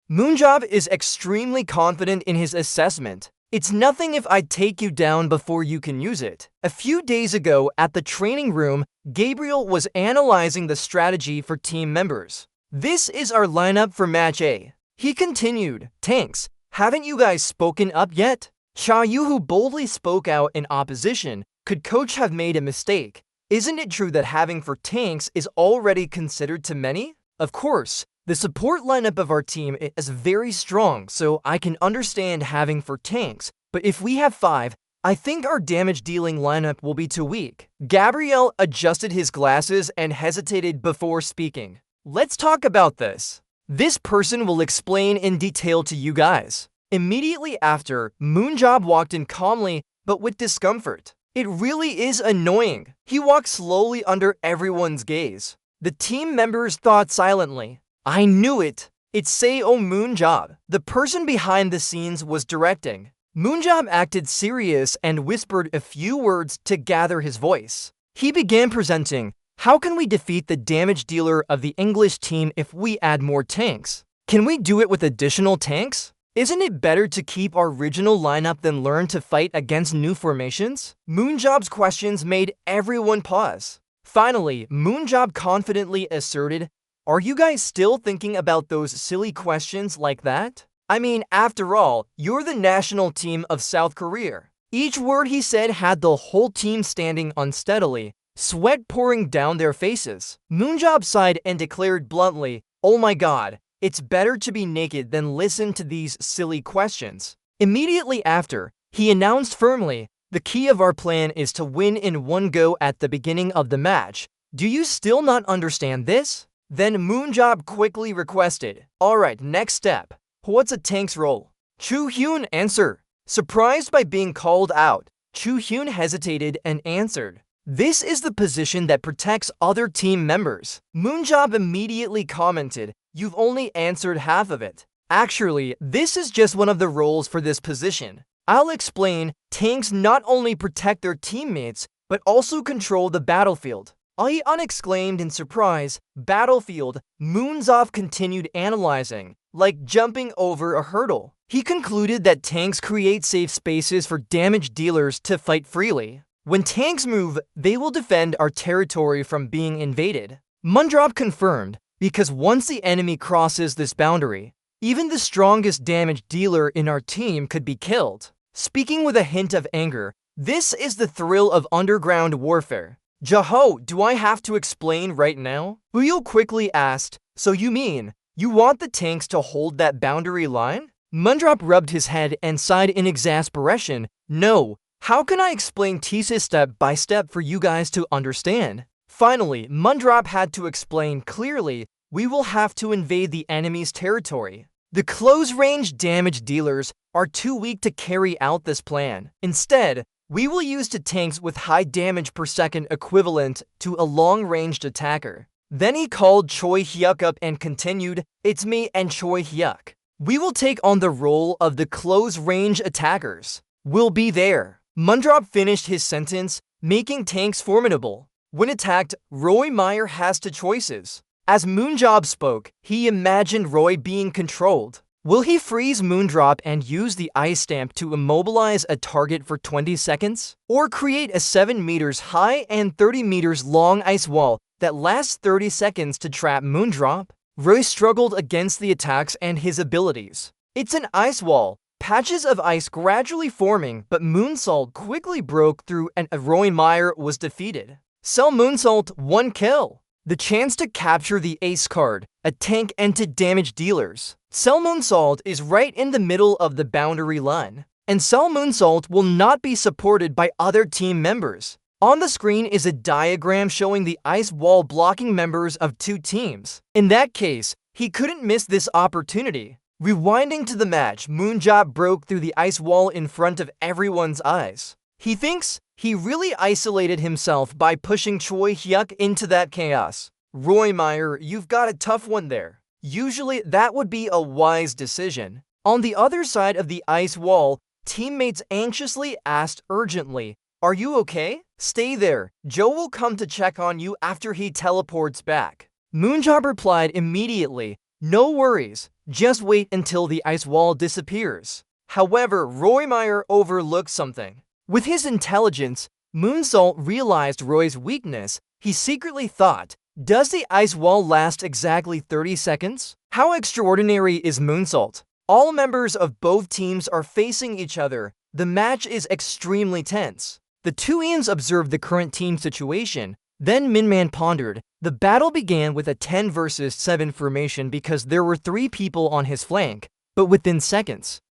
Moonjob is extremely confident in his assessment. It's nothing if I take you down before you can use it. A few days ago at the training room, Gabriel was analyzing the strategy for team members. This is our lineup for match A. He continued, tanks, haven't you guys spoken up yet? Cha Yu, who boldly spoke out in opposition, could coach have made a mistake? Isn't it true that having for tanks is already considered to many? Of course. The support lineup of our team is very strong, so I can understand having for tanks, but if we have 5, I think our damage-dealing lineup will be too weak. Gabriel adjusted his glasses and hesitated before speaking. Let's talk about this. This person will explain in detail to you guys. Immediately after, Moonjob walked in calmly, but with discomfort. It really is annoying. He walked slowly under everyone's gaze. The team members thought silently. I knew it! It's Seo Moonjob. The person behind the scenes was directing. Moonjob acted serious and whispered a few words to gather his voice. He began presenting, how can we defeat the damage dealer of the English team if we add more tanks? Can we do it with additional tanks? Isn't it better to keep our original lineup than learn to fight against new formations? Moonjob's questions made everyone pause. Finally, Moonjob confidently asserted, are you guys still thinking about those silly questions like that? I mean, after all, you're the national team of South Korea. Each word he said had the whole team standing unsteadily, sweat pouring down their faces. Moonjob sighed and declared bluntly, oh my god, it's better to be naked than listen to these silly questions. Immediately after, he announced firmly, the key of our plan is to win in one go at the beginning of the match. Do you still not understand this? Then Moonjob quickly requested, alright, next step. What's a tank's role? Chu Hyun answered. Surprised by being called out, Chu Hyun hesitated and answered, this is the position that protects other team members. Moonjob immediately commented, you've only answered half of it. Actually, this is just one of the roles for this position. I'll explain, tanks not only protect their teammates, but also control the battlefield. Ai-un exclaimed in surprise, battlefield. Moonjob continued analyzing, like jumping over a hurdle. He concluded that tanks create safe spaces for damage dealers to fight freely. When tanks move, they will defend our territory from being invaded. Moonjob confirmed, because once the enemy crosses this boundary, even the strongest damage dealer in our team could be killed. Speaking with a hint of anger, this is the thrill of underground warfare. Jaho, do I have to explain right now? Uyul quickly asked, so you mean, you want the tanks to hold that boundary line? Moondrop rubbed his head and sighed in exasperation. No, how can I explain thesis step by step for you guys to understand? Finally, Moondrop had to explain clearly, we will have to invade the enemy's territory. The close-range damage dealers are too weak to carry out this plan. Instead, we will use the tanks with high damage per second equivalent to a long-ranged attacker. Then he called Choi Hyuk up and continued, it's me and Choi Hyuk. We will take on the role of the close-range attackers. We'll be there. Moondrop finished his sentence, making tanks formidable. When attacked, Roy Meyer has two choices. As Moondrop spoke, he imagined Roy being controlled. Will he freeze Moondrop and use the ice stamp to immobilize a target for 20 seconds? Or create a 7 meters high and 30 meters long ice wall that lasts 30 seconds to trap Moondrop? Roy struggled against the attacks and his abilities. It's an ice wall, patches of ice gradually forming, but Moonsault quickly broke through and Roy Meyer was defeated. Sell Moonsault 1 kill. The chance to capture the ace card, a tank and to damage dealers. Sell Moonsault is right in the middle of the boundary line, and Sell Moonsault will not be supported by other team members. On the screen is a diagram showing the ice wall blocking members of two teams. In that case, he couldn't miss this opportunity. Rewinding to the match, Moondrop broke through the ice wall in front of everyone's eyes. He thinks he really isolated himself by pushing Choi Hyuk into that chaos. Roy Meyer, you've got a tough one there. Usually that would be a wise decision. On the other side of the ice wall, teammates anxiously asked urgently, are you okay? Stay there. Joe will come to check on you after he teleports back. Moondrop replied immediately, no worries, just wait until the ice wall disappears. However, Roy Meyer overlooked something. With his intelligence, Moonsault realized Roy's weakness. He secretly thought, does the ice wall last exactly 30 seconds? How extraordinary is Moonsault? All members of both teams are facing each other. The match is extremely tense. The two Ians observed the current team situation. Then Minman pondered. The battle began with a 10 versus 7 formation because there were 3 people on his flank, but within seconds,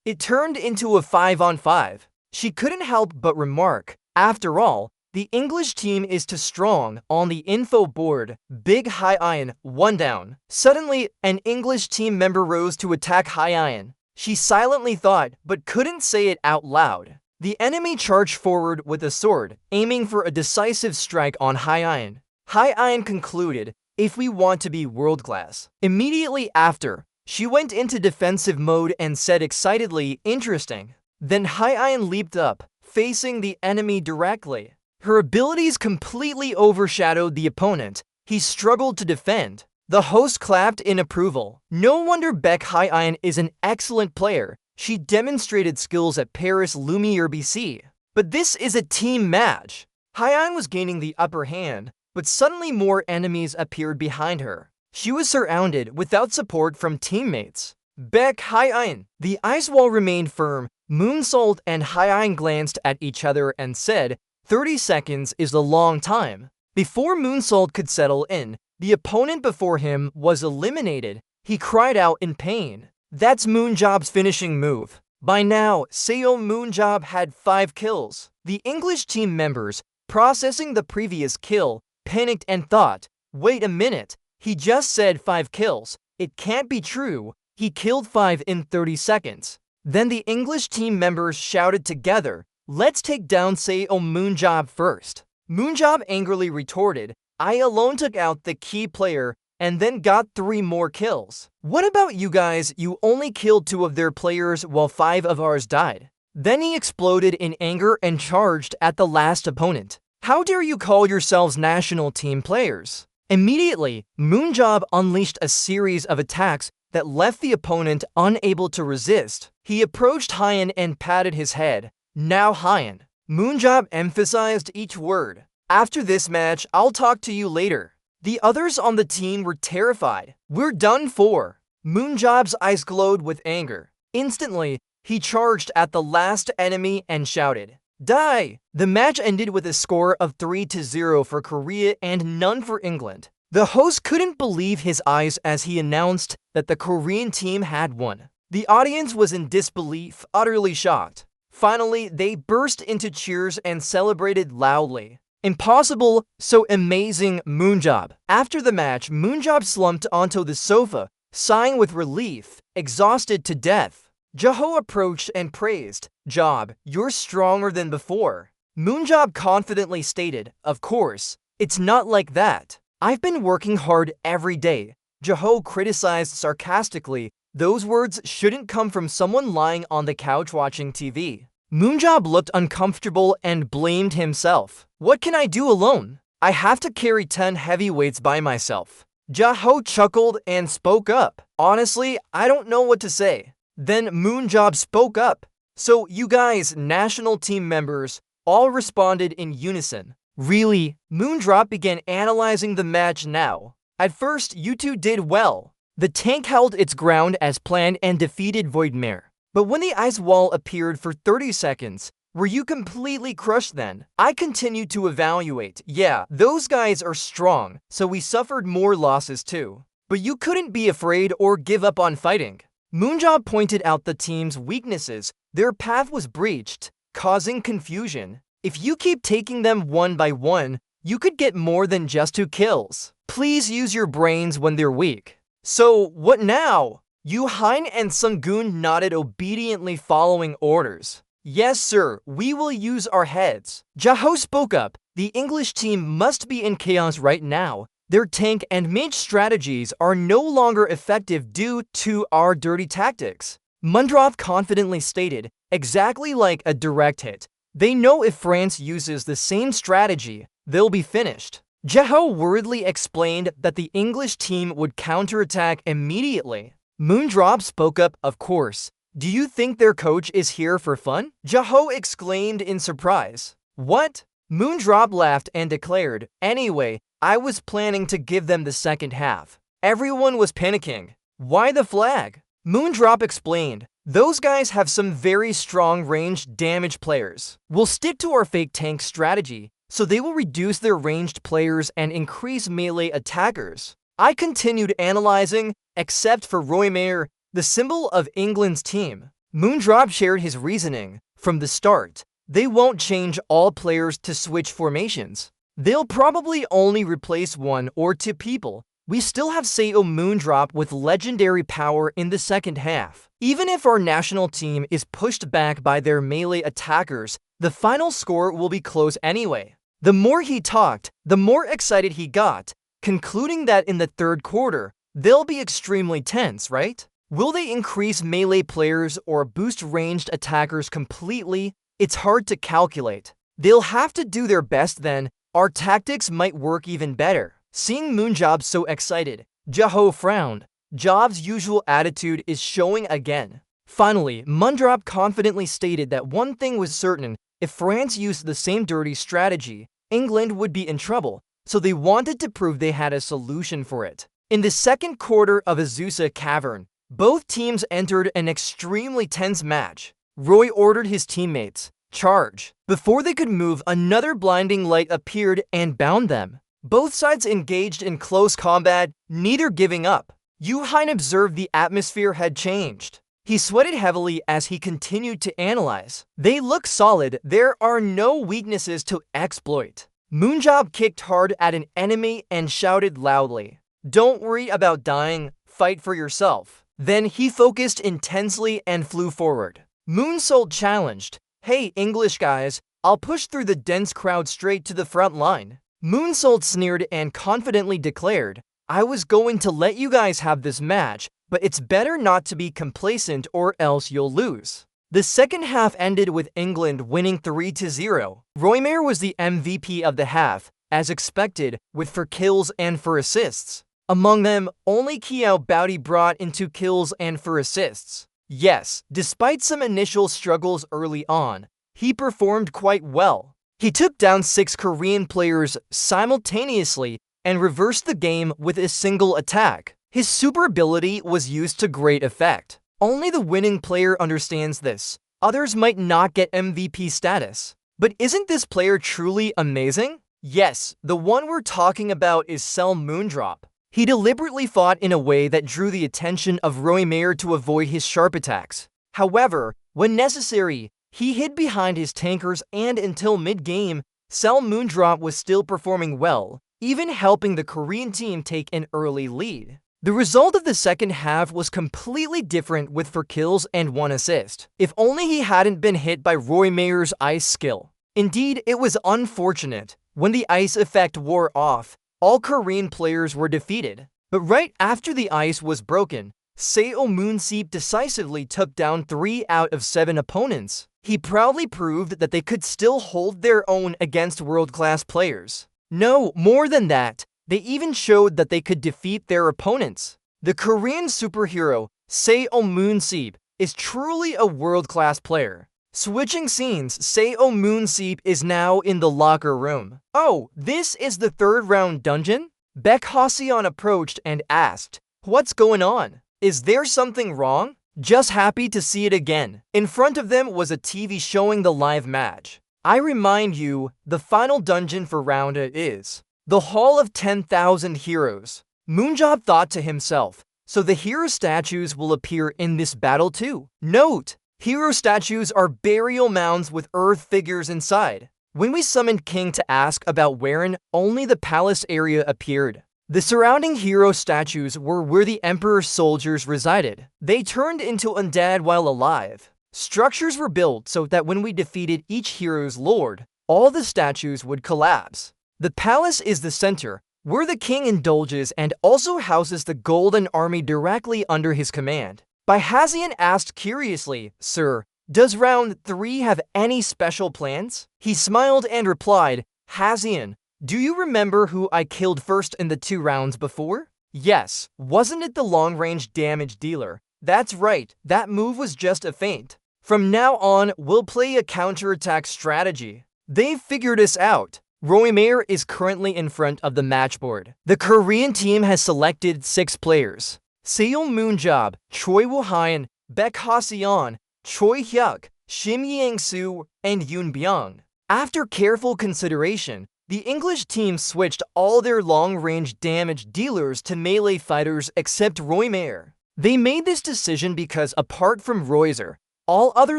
it turned into a 5-on-5. She couldn't help but remark, after all, the English team is too strong. On the info board, Big High Iron, 1 down. Suddenly, an English team member rose to attack High Iron. She silently thought, but couldn't say it out loud. The enemy charged forward with a sword, aiming for a decisive strike on High Iron. High Iron concluded, if we want to be world class. Immediately after, she went into defensive mode and said excitedly, interesting. Then High Iron leaped up, facing the enemy directly. Her abilities completely overshadowed the opponent. He struggled to defend. The host clapped in approval. No wonder Beck High Iron is an excellent player. She demonstrated skills at Paris Lumiere BC. But this is a team match. High Iron was gaining the upper hand, but suddenly more enemies appeared behind her. She was surrounded without support from teammates. Beck High Iron. The ice wall remained firm. Moonsault and High Iron glanced at each other and said, 30 seconds is a long time. Before Moonsault could settle in, the opponent before him was eliminated. He cried out in pain. That's Moondrop's finishing move. By now, Seo Moondrop had 5 kills. The English team members, processing the previous kill, panicked and thought, wait a minute, he just said 5 kills. It can't be true. He killed 5 in 30 seconds. Then the English team members shouted together, let's take down Seo Moondrop first. Moondrop angrily retorted, I alone took out the key player and then got 3 more kills. What about you guys? You only killed 2 of their players while 5 of ours died. Then he exploded in anger and charged at the last opponent. How dare you call yourselves national team players? Immediately, Moondrop unleashed a series of attacks that left the opponent unable to resist. He approached Hyan and patted his head. Now Hyan. Moondrop emphasized each word. After this match, I'll talk to you later. The others on the team were terrified. We're done for. Moondrop's eyes glowed with anger. Instantly, he charged at the last enemy and shouted, Die! The match ended with a score of 3-0 for Korea and none for England. The host couldn't believe his eyes as he announced that the Korean team had won. The audience was in disbelief, utterly shocked. Finally, they burst into cheers and celebrated loudly. Impossible, so amazing, Moonjob. After the match, Moonjob slumped onto the sofa, sighing with relief, exhausted to death. Jaho approached and praised, "Job, you're stronger than before." Moonjob confidently stated, "Of course, it's not like that. I've been working hard every day." Jaho criticized sarcastically, "Those words shouldn't come from someone lying on the couch watching TV." Moonjob looked uncomfortable and blamed himself. "What can I do alone? I have to carry 10 heavy weights by myself." Jaho chuckled and spoke up. "Honestly, I don't know what to say." Then Moonjob spoke up. "So you guys, national team members, all responded in unison." "Really?" Moondrop began analyzing the match now. "At first, you two did well. The tank held its ground as planned and defeated Voidmare. But when the ice wall appeared for 30 seconds, were you completely crushed then?" "I continued to evaluate. Yeah, those guys are strong, so we suffered more losses too. But you couldn't be afraid or give up on fighting." Moonjob pointed out the team's weaknesses. Their path was breached, causing confusion. "If you keep taking them one by one, you could get more than just 2 kills. Please use your brains when they're weak." "So, what now?" Yu-Hein and Sunggoon nodded obediently following orders. "Yes, sir, we will use our heads." Jaho spoke up. "The English team must be in chaos right now. Their tank and mage strategies are no longer effective due to our dirty tactics." Mundrov confidently stated, "Exactly like a direct hit. They know if France uses the same strategy, they'll be finished." Jaho worriedly explained that the English team would counterattack immediately. Moondrop spoke up, "Of course. Do you think their coach is here for fun?" Jaho exclaimed in surprise. "What?" Moondrop laughed and declared, "Anyway, I was planning to give them the second half." Everyone was panicking. "Why the flag?" Moondrop explained, "Those guys have some very strong ranged damage players. We'll stick to our fake tank strategy, so they will reduce their ranged players and increase melee attackers." I continued analyzing, except for Roymare, the symbol of England's team. Moondrop shared his reasoning. "From the start, they won't change all players to switch formations. They'll probably only replace 1 or 2 people. We still have Seo Moondrop with legendary power in the second half. Even if our national team is pushed back by their melee attackers, the final score will be close anyway." The more he talked, the more excited he got, concluding that in the third quarter, they'll be extremely tense, right? Will they increase melee players or boost ranged attackers completely? It's hard to calculate. They'll have to do their best then. Our tactics might work even better. Seeing Moonjob so excited, Jaho frowned. Job's usual attitude is showing again. Finally, Mundrop confidently stated that one thing was certain: if France used the same dirty strategy, England would be in trouble, so they wanted to prove they had a solution for it. In the second quarter of Azusa Cavern, both teams entered an extremely tense match. Roy ordered his teammates, "Charge." Before they could move, another blinding light appeared and bound them. Both sides engaged in close combat, neither giving up. Yu-Hein observed the atmosphere had changed. He sweated heavily as he continued to analyze. "They look solid. There are no weaknesses to exploit." Moonjob kicked hard at an enemy and shouted loudly, "Don't worry about dying, fight for yourself." Then he focused intensely and flew forward. Moonsault challenged, "Hey English guys, I'll push through the dense crowd straight to the front line." Moonsault sneered and confidently declared, "I was going to let you guys have this match, but it's better not to be complacent or else you'll lose." The second half ended with England winning 3-0. Roymare was the MVP of the half, as expected, with for kills and for assists. Among them, only Kiao Baodi brought in 2 kills and for assists. Yes, despite some initial struggles early on, he performed quite well. He took down 6 Korean players simultaneously and reversed the game with a single attack. His super ability was used to great effect. Only the winning player understands this. Others might not get MVP status. But isn't this player truly amazing? Yes, the one we're talking about is Sel Moondrop. He deliberately fought in a way that drew the attention of Roymer to avoid his sharp attacks. However, when necessary, he hid behind his tankers, and until mid-game, Sel Moondrop was still performing well, even helping the Korean team take an early lead. The result of the second half was completely different with 4 kills and 1 assist. If only he hadn't been hit by Roymer's ice skill. Indeed, it was unfortunate. When the ice effect wore off, all Korean players were defeated. But right after the ice was broken, Seo Moonseep decisively took down 3 out of 7 opponents. He proudly proved that they could still hold their own against world-class players. No, more than that, they even showed that they could defeat their opponents. The Korean superhero, Seo Moonseep, is truly a world-class player. Switching scenes, Seo Moonseep is now in the locker room. Oh, this is the 3rd round dungeon? Baek Ha-seon approached and asked, "What's going on? Is there something wrong?" Just happy to see it again. In front of them was a TV showing the live match. I remind you, the final dungeon for round A is the Hall of 10,000 Heroes. Moonjob thought to himself, so the hero statues will appear in this battle too. Note, hero statues are burial mounds with earth figures inside. When we summoned King to ask about Warren, only the palace area appeared. The surrounding hero statues were where the Emperor's soldiers resided. They turned into undead while alive. Structures were built so that when we defeated each hero's lord, all the statues would collapse. The palace is the center, where the king indulges and also houses the Golden Army directly under his command. Baek Ha-seon asked curiously, "Sir, does round 3 have any special plans?" He smiled and replied, "Ha-seon, do you remember who I killed first in the 2 rounds before?" "Yes, wasn't it the long-range damage dealer?" "That's right, that move was just a feint. From now on, we'll play a counterattack strategy." They've figured us out. Roymer is currently in front of the matchboard. The Korean team has selected 6 players. Seo Moonjob, Choi Woo-hyun, Baek Ha-seon, Choi Hyuk, Shim Yang-soo, and Yoon Byung. After careful consideration, the English team switched all their long-range damage dealers to melee fighters except Roymer. They made this decision because apart from Royzer, all other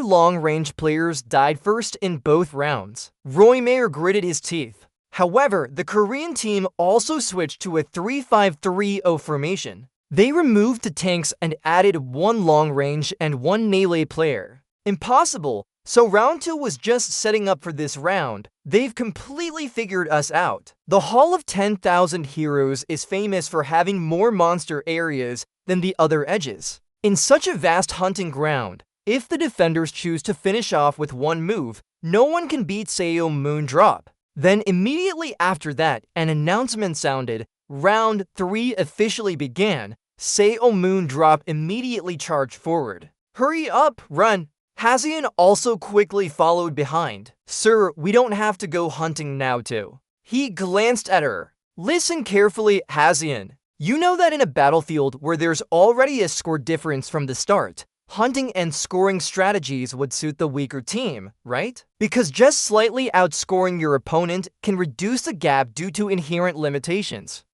long-range players died first in both rounds. Roymer gritted his teeth. However, the Korean team also switched to a 3-5-3-0 formation. They removed the tanks and added 1 long-range and 1 melee player. Impossible, so round 2 was just setting up for this round. They've completely figured us out. The Hall of 10,000 Heroes is famous for having more monster areas than the other edges. In such a vast hunting ground, if the defenders choose to finish off with 1 move, no one can beat Seo Moondrop. Then immediately after that, an announcement sounded. Round 3 officially began. Seo Moondrop immediately charged forward. "Hurry up, run!" Ha-seon also quickly followed behind. "Sir, we don't have to go hunting now too." He glanced at her. "Listen carefully, Ha-seon. You know that in a battlefield where there's already a score difference from the start, hunting and scoring strategies would suit the weaker team, right? Because just slightly outscoring your opponent can reduce the gap due to inherent limitations.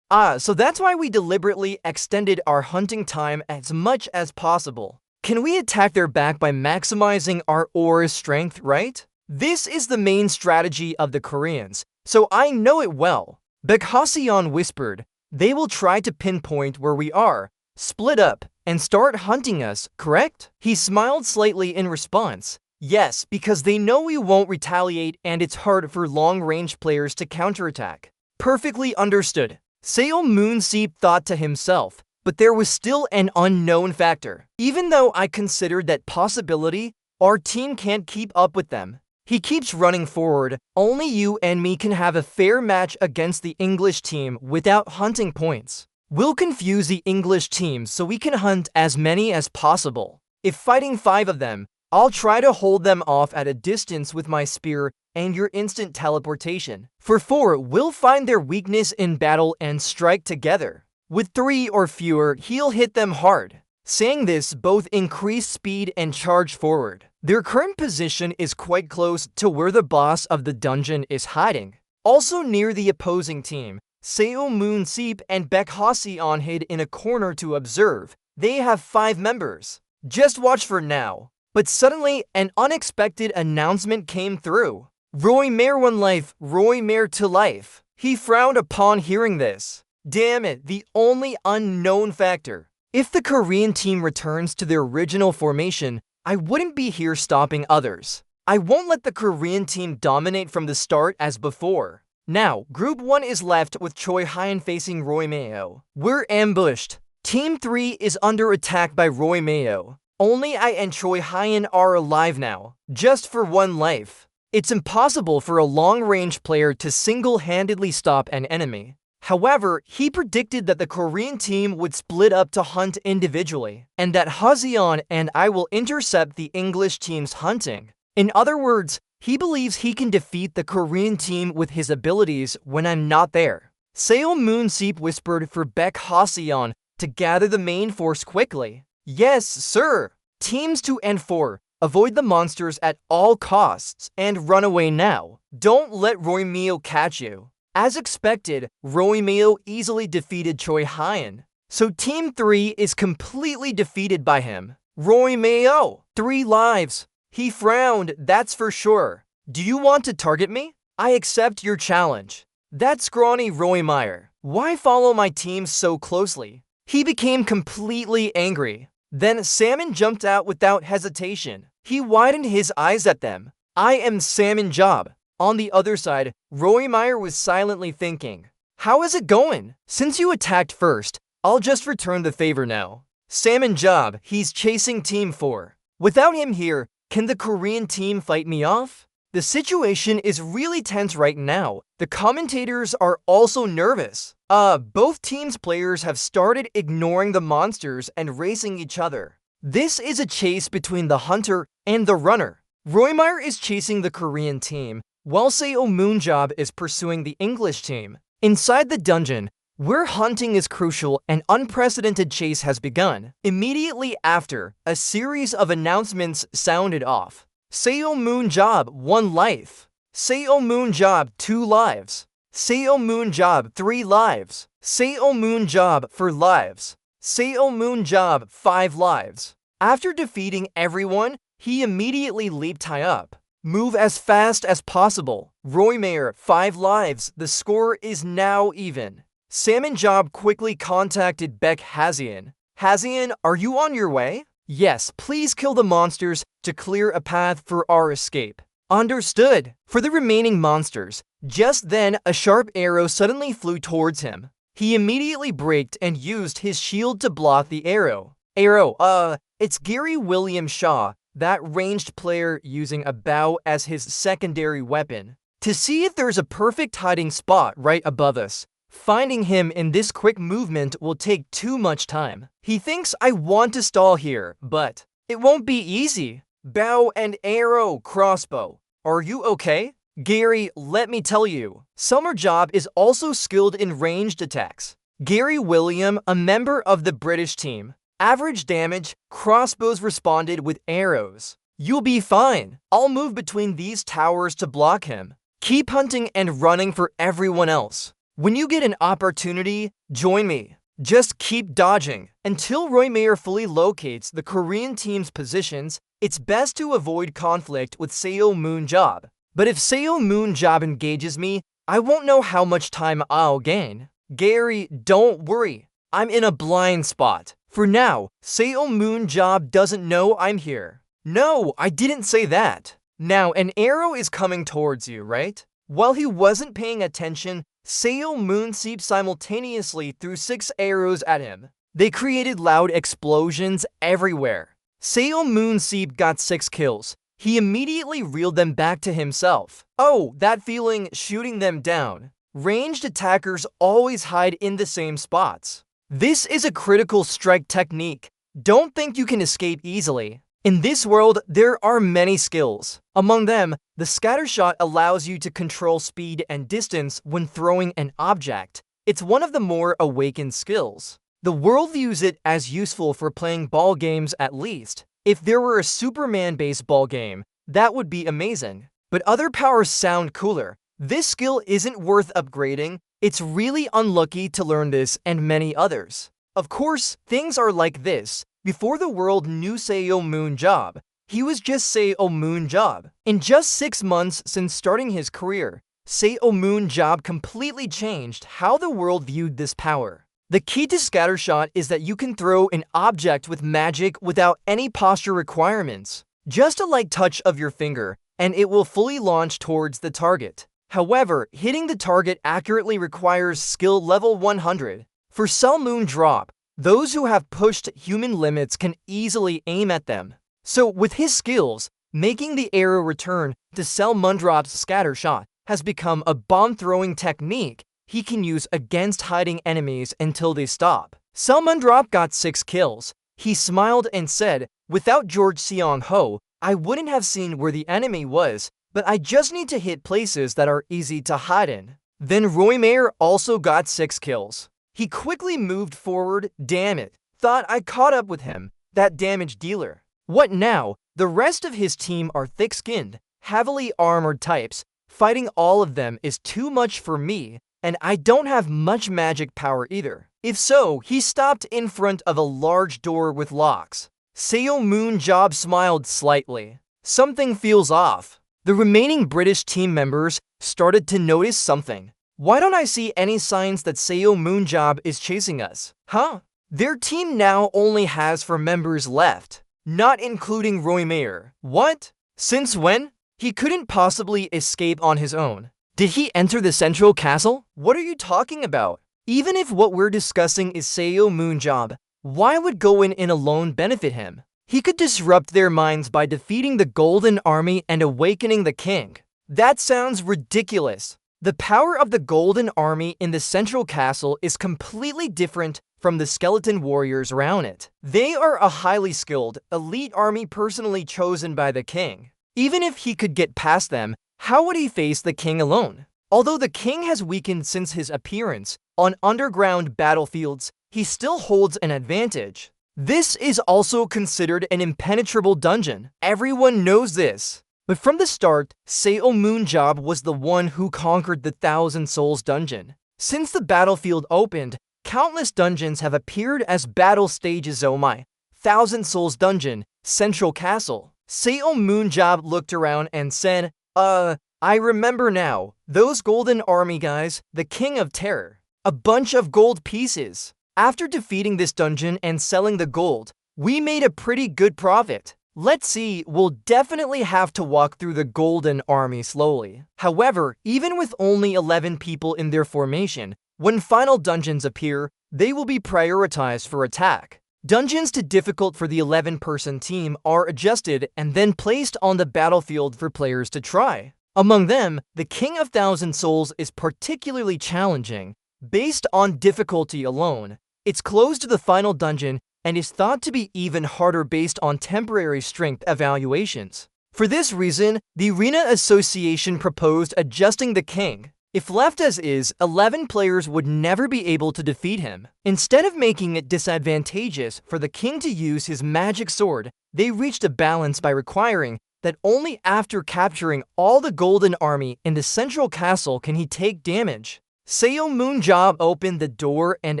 So that's why we deliberately extended our hunting time as much as possible. Can we attack their back by maximizing our aura's strength, right? This is the main strategy of the Koreans, so I know it well." Baek Ha-seon whispered, "They will try to pinpoint where we are, split up, and start hunting us, correct?" He smiled slightly in response. "Yes, because they know we won't retaliate and it's hard for long-range players to counterattack." "Perfectly understood." Seo Moonseep thought to himself, but there was still an unknown factor. Even though I considered that possibility, our team can't keep up with them. He keeps running forward. Only you and me can have a fair match against the English team without hunting points. We'll confuse the English team so we can hunt as many as possible. If fighting 5 of them, I'll try to hold them off at a distance with my spear and your instant teleportation. For 4, we'll find their weakness in battle and strike together. With 3 or fewer, he'll hit them hard. Saying this, both increased speed and charged forward. Their current position is quite close to where the boss of the dungeon is hiding. Also near the opposing team, Seo Moon Seep and Baek Ha-seon hid in a corner to observe. They have 5 members. Just watch for now. But suddenly, an unexpected announcement came through. Roy Mayer 1 life, Roy Mayer to life. He frowned upon hearing this. Damn it, the only unknown factor. If the Korean team returns to their original formation, I wouldn't be here stopping others. I won't let the Korean team dominate from the start as before. Now, Group 1 is left with Choi Hyun facing Roy Mayo. We're ambushed. Team 3 is under attack by Roy Mayo. Only I and Choi Hyun are alive now, just for 1 life. It's impossible for a long-range player to single-handedly stop an enemy. However, he predicted that the Korean team would split up to hunt individually, and that Ha-seon and I will intercept the English team's hunting. In other words, he believes he can defeat the Korean team with his abilities when I'm not there. Seo Moon Seep whispered for Baek Ha-seon to gather the main force quickly. Yes, sir! Teams 2 and 4, avoid the monsters at all costs and run away now. Don't let Roy Mayo catch you. As expected, Roy Mayo easily defeated Choi Hyun, so Team 3 is completely defeated by him. Roy Mayo, 3 lives. He frowned, that's for sure. Do you want to target me? I accept your challenge. That scrawny Roy Mayer. Why follow my team so closely? He became completely angry. Then Salmon jumped out without hesitation. He widened his eyes at them. I am Salmon Job. On the other side, Roy Mayer was silently thinking, how is it going? Since you attacked first, I'll just return the favor now. Salmon Job, he's chasing Team 4. Without him here, can the Korean team fight me off? The situation is really tense right now. The commentators are also nervous. Both teams' players have started ignoring the monsters and racing each other. This is a chase between the hunter and the runner. Roy Mayer is chasing the Korean team, while Seo Moon Job is pursuing the English team. Inside the dungeon, where hunting is crucial, an unprecedented chase has begun. Immediately after, a series of announcements sounded off. Seo Moon Job, 1 life. Seo Moon Job, 2 lives. Seo Moon Job, 3 lives. Seo Moon Job, 4 lives. Seo Moon Job, 5 lives. After defeating everyone, he immediately leaped high up. Move as fast as possible. Roy Mayer, 5 lives. The score is now even. Salmon Job quickly contacted Baek Ha-seon. Ha-seon, are you on your way? Yes, please kill the monsters to clear a path for our escape. Understood. For the remaining monsters, just then a sharp arrow suddenly flew towards him. He immediately braked and used his shield to block the arrow. It's Gary William Shaw, that ranged player using a bow as his secondary weapon. To see if there's a perfect hiding spot right above us, finding him in this quick movement will take too much time. He thinks I want to stall here, but it won't be easy. Bow and arrow, crossbow. Are you okay? Gary, let me tell you. Summer Job is also skilled in ranged attacks. Gary William, a member of the British team. Average damage, crossbows responded with arrows. You'll be fine. I'll move between these towers to block him. Keep hunting and running for everyone else. When you get an opportunity, join me. Just keep dodging. Until Roy Mayer fully locates the Korean team's positions, it's best to avoid conflict with Seo Moon Job. But if Seo Moon Job engages me, I won't know how much time I'll gain. Gary, don't worry. I'm in a blind spot. For now, Seo Moon Job doesn't know I'm here. No, I didn't say that. Now, an arrow is coming towards you, right? While he wasn't paying attention, Seo Moon Seep simultaneously threw 6 arrows at him. They created loud explosions everywhere. Seo Moon Seep got 6 kills. He immediately reeled them back to himself. Oh, that feeling shooting them down. Ranged attackers always hide in the same spots. This is a critical strike technique. Don't think you can escape easily. In this world, there are many skills. Among them, the scatter shot allows you to control speed and distance when throwing an object. It's one of the more awakened skills. The world views it as useful for playing ball games at least. If there were a Superman baseball game, that would be amazing. But other powers sound cooler. This skill isn't worth upgrading. It's really unlucky to learn this and many others. Of course, things are like this. Before the world knew Superhuman job, he was just Superhuman job. In just 6 months since starting his career, Superhuman job completely changed how the world viewed this power. The key to Scattershot is that you can throw an object with magic without any posture requirements. Just a light touch of your finger, and it will fully launch towards the target. However, hitting the target accurately requires skill level 100. For Superhuman drop, those who have pushed human limits can easily aim at them. So with his skills, making the arrow return to Superhuman drop's Scattershot has become a bomb-throwing technique he can use against hiding enemies until they stop. Superhuman drop got 6 kills. He smiled and said, "Without George Seong-ho, I wouldn't have seen where the enemy was, but I just need to hit places that are easy to hide in." Then Roymayer also got 6 kills. He quickly moved forward. Damn it, thought I caught up with him, that damage dealer. What now? The rest of his team are thick-skinned, heavily armored types. Fighting all of them is too much for me, and I don't have much magic power either. If so, he stopped in front of a large door with locks. Superhuman job smiled slightly. Something feels off. The remaining British team members started to notice something. Why don't I see any signs that Superhuman job is chasing us? Huh? Their team now only has 4 members left, not including Roymayer. What? Since when? He couldn't possibly escape on his own. Did he enter the central castle? What are you talking about? Even if what we're discussing is Superhuman job, why would going in alone benefit him? He could disrupt their minds by defeating the Golden Army and awakening the king. That sounds ridiculous. The power of the Golden Army in the central castle is completely different from the skeleton warriors around it. They are a highly skilled, elite army personally chosen by the king. Even if he could get past them, how would he face the king alone? Although the king has weakened since his appearance on underground battlefields, he still holds an advantage. This is also considered an impenetrable dungeon. Everyone knows this. But from the start, Superhuman job was the one who conquered the 1,000 Souls dungeon. Since the battlefield opened, countless dungeons have appeared as battle stages. Oh my, 1,000 Souls dungeon, central castle. Superhuman job looked around and said, I remember now. Those Golden Army guys, the King of Terror. A bunch of gold pieces. After defeating this dungeon and selling the gold, we made a pretty good profit. Let's see, we'll definitely have to walk through the Golden Army slowly. However, even with only 11 people in their formation, when final dungeons appear, they will be prioritized for attack. Dungeons too difficult for the 11-person team are adjusted and then placed on the battlefield for players to try. Among them, the King of 1,000 Souls is particularly challenging. Based on difficulty alone, it's close to the final dungeon and is thought to be even harder based on temporary strength evaluations. For this reason, the Arena Association proposed adjusting the king. If left as is, 11 players would never be able to defeat him. Instead of making it disadvantageous for the king to use his magic sword, they reached a balance by requiring that only after capturing all the Golden Army in the central castle can he take damage. Superhuman job opened the door and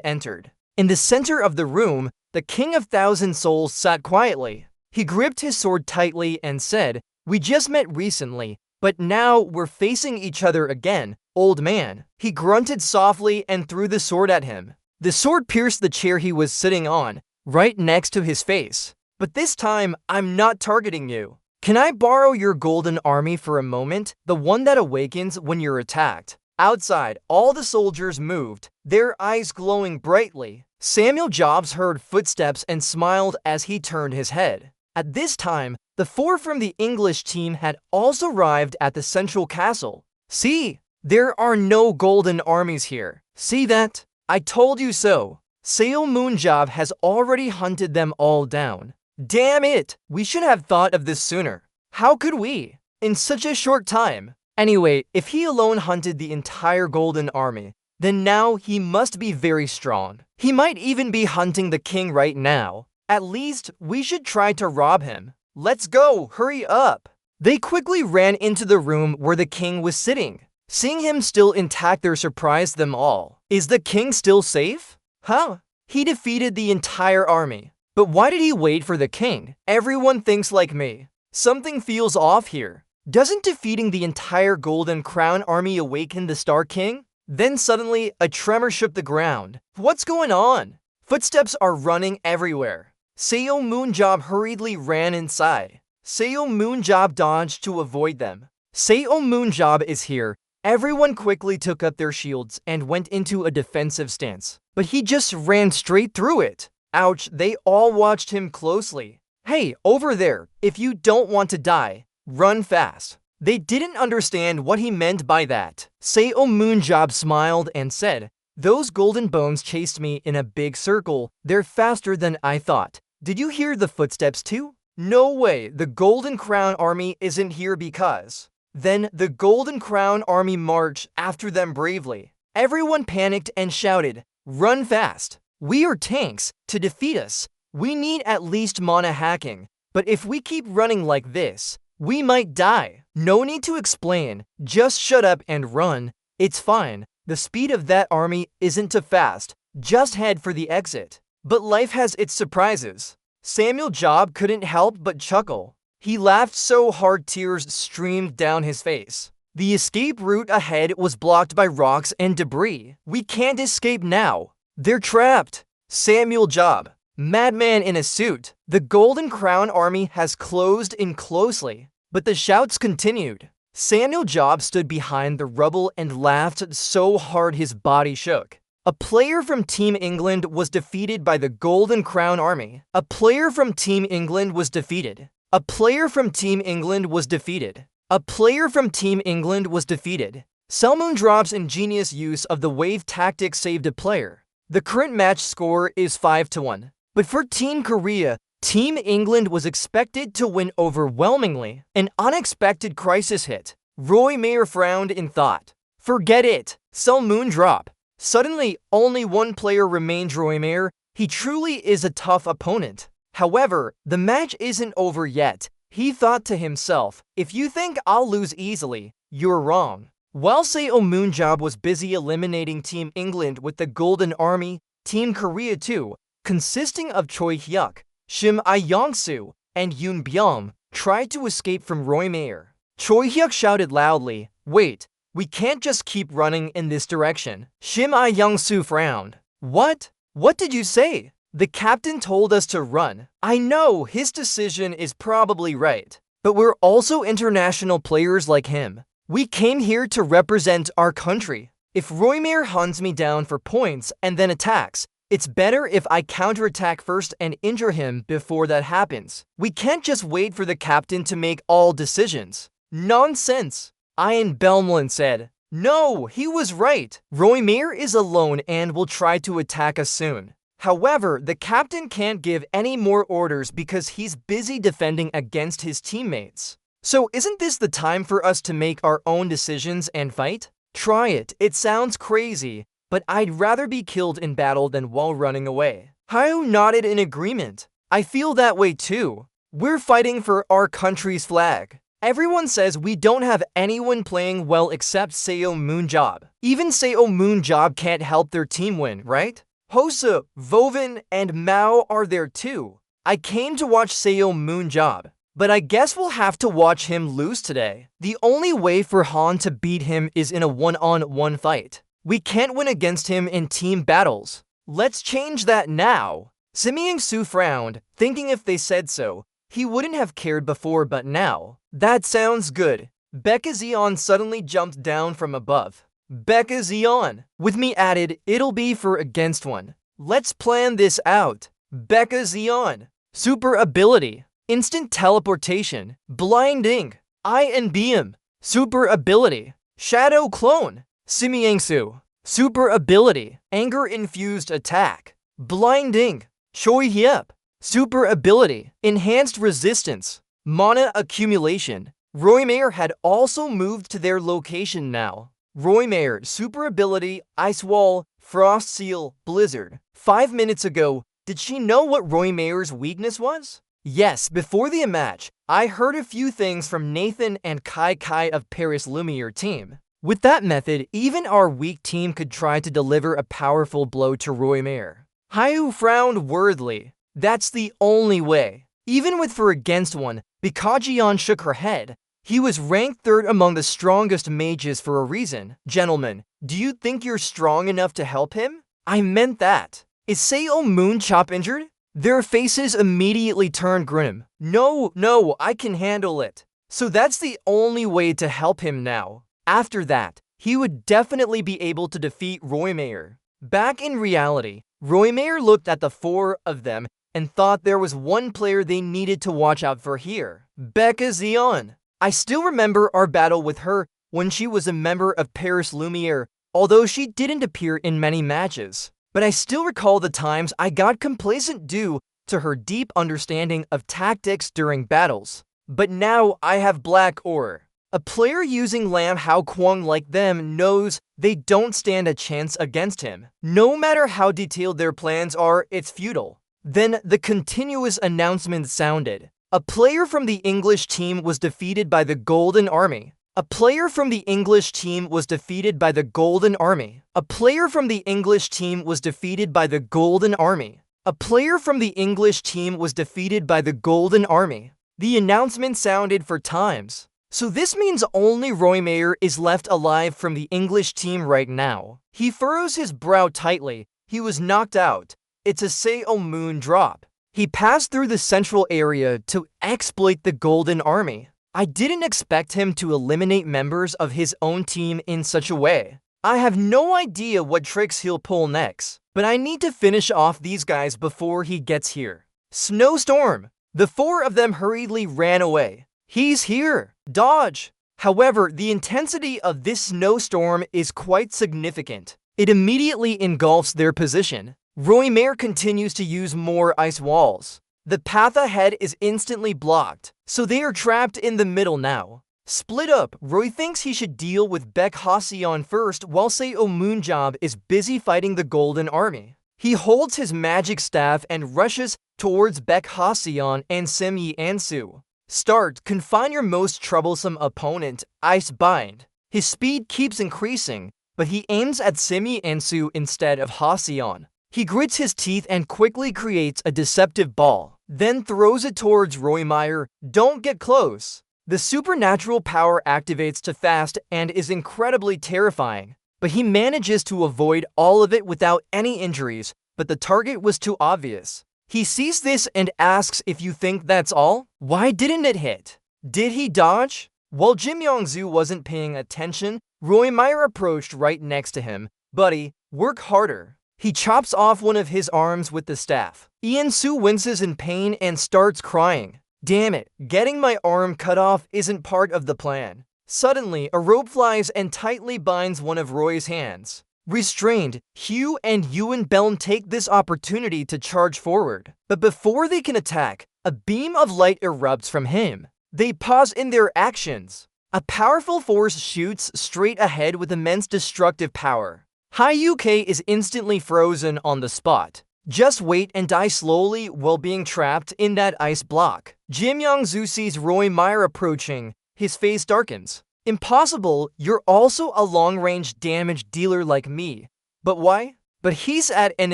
entered. In the center of the room, the King of 1,000 Souls sat quietly. He gripped his sword tightly and said, "We just met recently, but now we're facing each other again, old man." He grunted softly and threw the sword at him. The sword pierced the chair he was sitting on, right next to his face. "But this time, I'm not targeting you. Can I borrow your Golden Army for a moment? The one that awakens when you're attacked." Outside, all the soldiers moved, their eyes glowing brightly. Samuel Jobs heard footsteps and smiled as he turned his head. At this time, the 4 from the English team had also arrived at the central castle. "See, there are no Golden Armies here. See that? I told you so." Superhuman job has already hunted them all down. Damn it! We should have thought of this sooner. How could we? In such a short time. Anyway, if he alone hunted the entire Golden Army, then now he must be very strong. He might even be hunting the king right now. At least, we should try to rob him. Let's go, hurry up. They quickly ran into the room where the king was sitting. Seeing him still intact there surprised them all. Is the king still safe? Huh? He defeated the entire army. But why did he wait for the king? Everyone thinks like me. Something feels off here. Doesn't defeating the entire Golden Crown army awaken the Star King? Then suddenly, a tremor shook the ground. What's going on? Footsteps are running everywhere. Seo Moonjob hurriedly ran inside. Seo Moonjob dodged to avoid them. Seo Moonjob is here. Everyone quickly took up their shields and went into a defensive stance. But he just ran straight through it. Ouch, they all watched him closely. Hey, over there, if you don't want to die, run fast. They didn't understand what he meant by that. Seo Moonjob smiled and said, those golden bones chased me in a big circle. They're faster than I thought. Did you hear the footsteps too? No way, the Golden Crown army isn't here because. Then the Golden Crown army marched after them bravely. Everyone panicked and shouted, run fast. We are tanks. To defeat us, we need at least mana hacking. But if we keep running like this, we might die. No need to explain. Just shut up and run. It's fine. The speed of that army isn't too fast. Just head for the exit. But life has its surprises. Samuel Job couldn't help but chuckle. He laughed so hard tears streamed down his face. The escape route ahead was blocked by rocks and debris. We can't escape now. They're trapped. Samuel Job, madman in a suit. The Golden Crown army has closed in closely. But the shouts continued. Samuel Job stood behind the rubble and laughed so hard his body shook. A player from Team England was defeated by the Golden Crown army. A player from Team England was defeated. A player from Team England was defeated. A player from Team England was defeated. Selmoondrop's ingenious use of the wave tactic saved a player. The current match score is 5-1. But for Team Korea, Team England was expected to win overwhelmingly. An unexpected crisis hit. Roy Mayer frowned in thought. Forget it. Selmoondrop. Suddenly, only one player remains Roy Mayer. He truly is a tough opponent. However, the match isn't over yet. He thought to himself, if you think I'll lose easily, you're wrong. While Seo Moonjob was busy eliminating Team England with the Golden Army, Team Korea too, consisting of Choi Hyuk, Shim Ae-young-soo, and Yoon Byum, tried to escape from Roy Mayer. Choi Hyuk shouted loudly, wait, we can't just keep running in this direction. Shim Ae-young-soo frowned. What? What did you say? The captain told us to run. I know his decision is probably right, but we're also international players like him. We came here to represent our country. If Roy Mayer hunts me down for points and then attacks, it's better if I counterattack first and injure him before that happens. We can't just wait for the captain to make all decisions. Nonsense. Ian Belmlin said. No, he was right. Roy Mayer is alone and will try to attack us soon. However, the captain can't give any more orders because he's busy defending against his teammates. So isn't this the time for us to make our own decisions and fight? Try it. It sounds crazy, but I'd rather be killed in battle than while running away. Hyo nodded in agreement. I feel that way too. We're fighting for our country's flag. Everyone says we don't have anyone playing well except Seo Moonjob. Even Seo Moonjob can't help their team win, right? Hosa, Vovin, and Mao are there too. I came to watch Seo Moonjob, but I guess we'll have to watch him lose today. The only way for Han to beat him is in a one-on-one fight. We can't win against him in team battles. Let's change that now. Simiang Su frowned, thinking if they said so, he wouldn't have cared before, but now. That sounds good. Becca Zeon suddenly jumped down from above. Becca Zeon. With me added, it'll be for against one. Let's plan this out. Becca Zeon. Super ability. Instant teleportation. Blinding. Iron Beam. Super ability. Shadow Clone. Simiangsu. Super ability. Anger infused attack. Blinding. Choi Hyuk. Super ability. Enhanced resistance. Mana accumulation. Roy Mayer had also moved to their location now. Roy Mayer, super ability, Ice Wall, Frost Seal, Blizzard. 5 minutes ago, Did she know what Roymare's weakness was? Yes, before the match, I heard a few things from Nathan and Kai Kai of Paris Lumiere team. With that method, even our weak team could try to deliver a powerful blow to Roymare. Hayu frowned worriedly. That's the only way. Even with for against one, Bikajian shook her head. He was ranked 3rd among the strongest mages for a reason. Gentlemen, do you think you're strong enough to help him? I meant that. Is Seo Moonchop injured? Their faces immediately turned grim. No, I can handle it. So that's the only way to help him now. After that, he would definitely be able to defeat Roymare. Back in reality, Roymare looked at the 4 of them and thought there was one player they needed to watch out for here. Becca Xion. I still remember our battle with her when she was a member of Paris Lumiere, although she didn't appear in many matches. But I still recall the times I got complacent due to her deep understanding of tactics during battles. But now I have Black Aura. A player using Lam Hao Kwang like them knows they don't stand a chance against him. No matter how detailed their plans are, it's futile. Then the continuous announcement sounded. A player from the English team was defeated by the Golden Army. A player from the English team was defeated by the Golden Army. A player from the English team was defeated by the Golden Army. A player from the English team was defeated by the Golden Army. The announcement sounded for times. So this means only Roymare is left alive from the English team right now. He furrows his brow tightly. He was knocked out. It's a Seo Moon drop. He passed through the central area to exploit the Golden Army. I didn't expect him to eliminate members of his own team in such a way. I have no idea what tricks he'll pull next, but I need to finish off these guys before he gets here. Snowstorm! The 4 of them hurriedly ran away. He's here! Dodge! However, the intensity of this snowstorm is quite significant. It immediately engulfs their position. Roymare continues to use more ice walls. The path ahead is instantly blocked, so they are trapped in the middle now. Split up, Roy thinks he should deal with Baek Ha-seon first while Seo Moonjob is busy fighting the Golden Army. He holds his magic staff and rushes towards Baek Ha-seon and Sim Yi-ansu. Start, confine your most troublesome opponent, Ice Bind. His speed keeps increasing, but he aims at Sim Yi-ansu instead of Ha-seon. He grits his teeth and quickly creates a deceptive ball, then throws it towards Roymare. Don't get close. The supernatural power activates too fast and is incredibly terrifying, but he manages to avoid all of it without any injuries, but the target was too obvious. He sees this and asks if you think that's all? Why didn't it hit? Did he dodge? While Jim Yongzu wasn't paying attention, Roymare approached right next to him. Buddy, work harder. He chops off one of his arms with the staff. Ian-su winces in pain and starts crying. Damn it, getting my arm cut off isn't part of the plan. Suddenly, a rope flies and tightly binds one of Roy's hands. Restrained, Hugh and Ewan Belm take this opportunity to charge forward. But before they can attack, a beam of light erupts from him. They pause in their actions. A powerful force shoots straight ahead with immense destructive power. Hyuk is instantly frozen on the spot. Just wait and die slowly while being trapped in that ice block. Jim Yongzu sees Roymare approaching. His face darkens. Impossible, you're also a long-range damage dealer like me. But why? But he's at an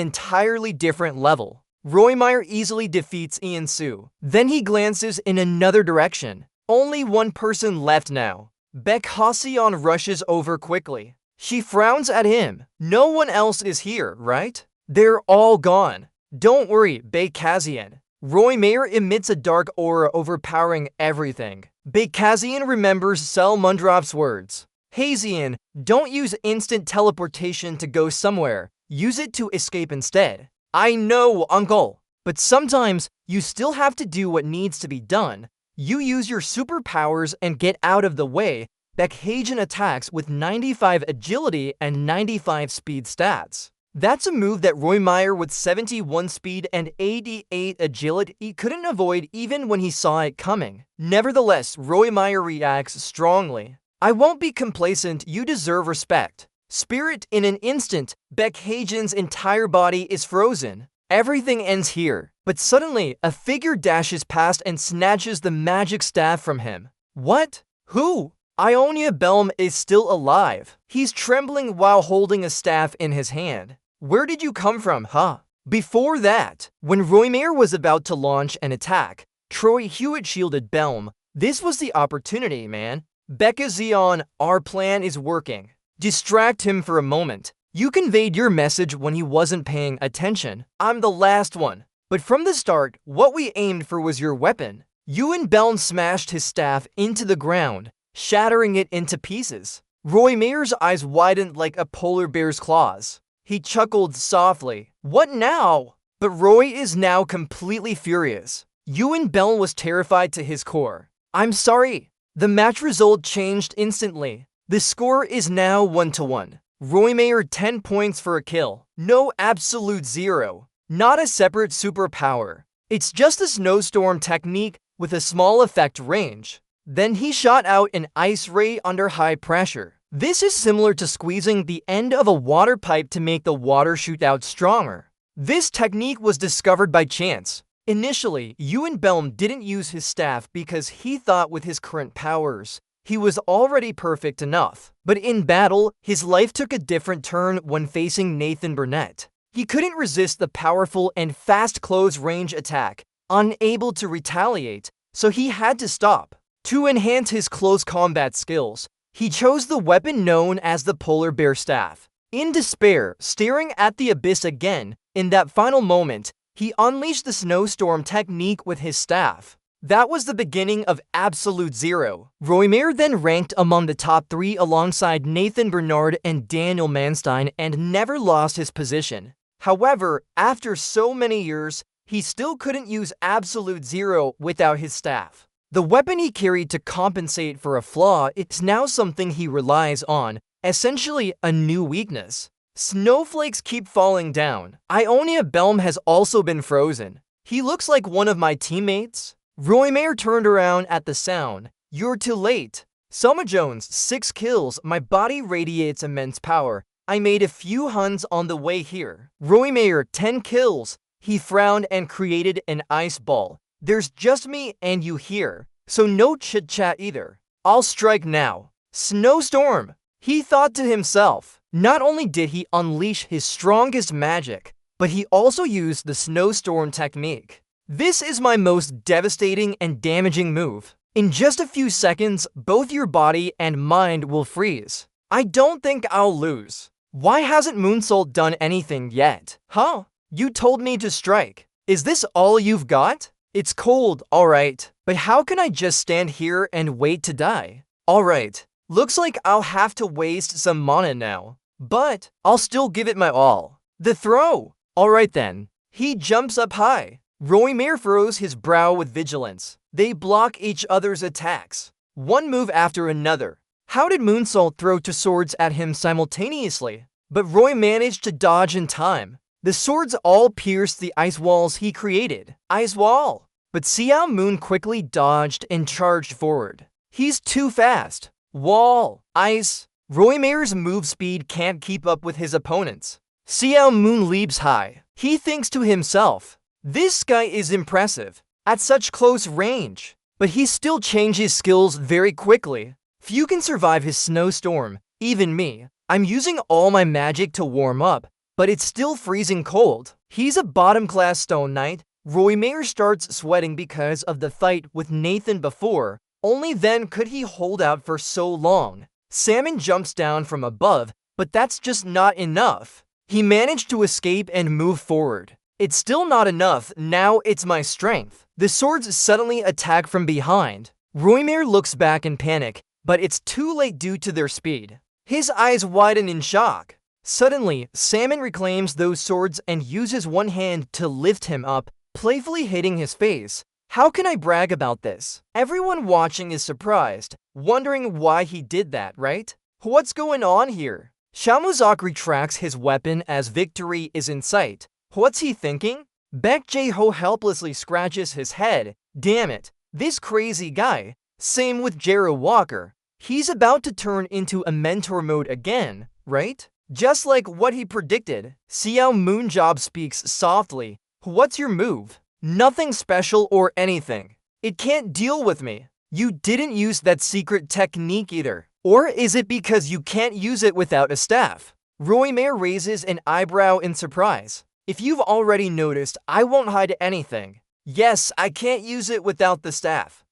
entirely different level. Roymare easily defeats Ian-su. Then he glances in another direction. Only one person left now. Baek Ha-seon rushes over quickly. She frowns at him. No one else is here, right? They're all gone. Don't worry, Baekazian. Roymare emits a dark aura overpowering everything. Baekazian remembers Sel Mundrop's words. Hazian, don't use instant teleportation to go somewhere. Use it to escape instead. I know, uncle. But sometimes, you still have to do what needs to be done. You use your superpowers and get out of the way. Baekhagen attacks with 95 agility and 95 speed stats. That's a move that Roymare with 71 speed and 88 agility couldn't avoid even when he saw it coming. Nevertheless, Roymare reacts strongly. I won't be complacent, you deserve respect. Spirit in an instant, Baekhagen's entire body is frozen. Everything ends here. But suddenly, a figure dashes past and snatches the magic staff from him. What? Who? Ionia Belm is still alive. He's trembling while holding a staff in his hand. Where did you come from, huh? Before that, when Roymere was about to launch an attack, Troy Hewitt shielded Belm. This was the opportunity, man. Becca Zeon, our plan is working. Distract him for a moment. You conveyed your message when he wasn't paying attention. I'm the last one. But from the start, what we aimed for was your weapon. You and Belm smashed his staff into the ground, shattering it into pieces. Roymere's eyes widened like a polar bear's claws. He chuckled softly. What now? But Roy is now completely furious. Ewan Bell was terrified to his core. I'm sorry. The match result changed instantly. The score is now 1-1. Roymere 10 points for a kill. No absolute zero. Not a separate superpower. It's just a snowstorm technique with a small effect range. Then he shot out an ice ray under high pressure. This is similar to squeezing the end of a water pipe to make the water shoot out stronger. This technique was discovered by chance. Initially, Ewan Belm didn't use his staff because he thought with his current powers, he was already perfect enough. But in battle, his life took a different turn when facing Nathan Burnett. He couldn't resist the powerful and fast close range attack, unable to retaliate, so he had to stop. To enhance his close combat skills, he chose the weapon known as the Polar Bear Staff. In despair, staring at the abyss again, in that final moment, he unleashed the snowstorm technique with his staff. That was the beginning of Absolute Zero. Roymere then ranked among the top 3 alongside Nathan Bernard and Daniel Manstein and never lost his position. However, after so many years, he still couldn't use Absolute Zero without his staff. The weapon he carried to compensate for a flaw is now something he relies on, essentially a new weakness. Snowflakes keep falling down. Ionia Belm has also been frozen. He looks like one of my teammates. Roymere turned around at the sound. You're too late. Selma Jones, 6 kills. My body radiates immense power. I made a few Huns on the way here. Roymere, 10 kills. He frowned and created an ice ball. There's just me and you here, so no chit-chat either. I'll strike now. Snowstorm! He thought to himself. Not only did he unleash his strongest magic, but he also used the snowstorm technique. This is my most devastating and damaging move. In just a few seconds, both your body and mind will freeze. I don't think I'll lose. Why hasn't Moonsault done anything yet? Huh? You told me to strike. Is this all you've got? It's cold, alright. But how can I just stand here and wait to die? Alright. Looks like I'll have to waste some mana now. But I'll still give it my all. The throw! Alright then. He jumps up high. Roymere furrows his brow with vigilance. They block each other's attacks. One move after another. How did Moonsault throw 2 swords at him simultaneously? But Roy managed to dodge in time. The swords all pierced the ice walls he created. Ice wall! But Xiao Moon quickly dodged and charged forward. He's too fast. Wall! Ice! Roymere's move speed can't keep up with his opponents. Xiao Moon leaps high. He thinks to himself, this guy is impressive, at such close range. But he still changes skills very quickly. Few can survive his snowstorm, even me. I'm using all my magic to warm up, but it's still freezing cold. He's a bottom-class Stone Knight. Roymere starts sweating because of the fight with Nathan before. Only then could he hold out for so long. Salmon jumps down from above, but that's just not enough. He managed to escape and move forward. It's still not enough. Now it's my strength. The swords suddenly attack from behind. Roymere looks back in panic, but it's too late due to their speed. His eyes widen in shock. Suddenly, Salmon reclaims those swords and uses one hand to lift him up, playfully hitting his face. How can I brag about this? Everyone watching is surprised, wondering why he did that, right? What's going on here? Shamuzak retracts his weapon as victory is in sight. What's he thinking? Baek Jae-ho helplessly scratches his head. Damn it, this crazy guy. Same with Jero Walker. He's about to turn into a mentor mode again, right? Just like what he predicted. Xiao Moonjob speaks softly. What's your move? Nothing special or anything. It can't deal with me. You didn't use that secret technique either. Or is it because you can't use it without a staff? Roymer raises an eyebrow in surprise. If you've already noticed, I won't hide anything. Yes, I can't use it without the staff.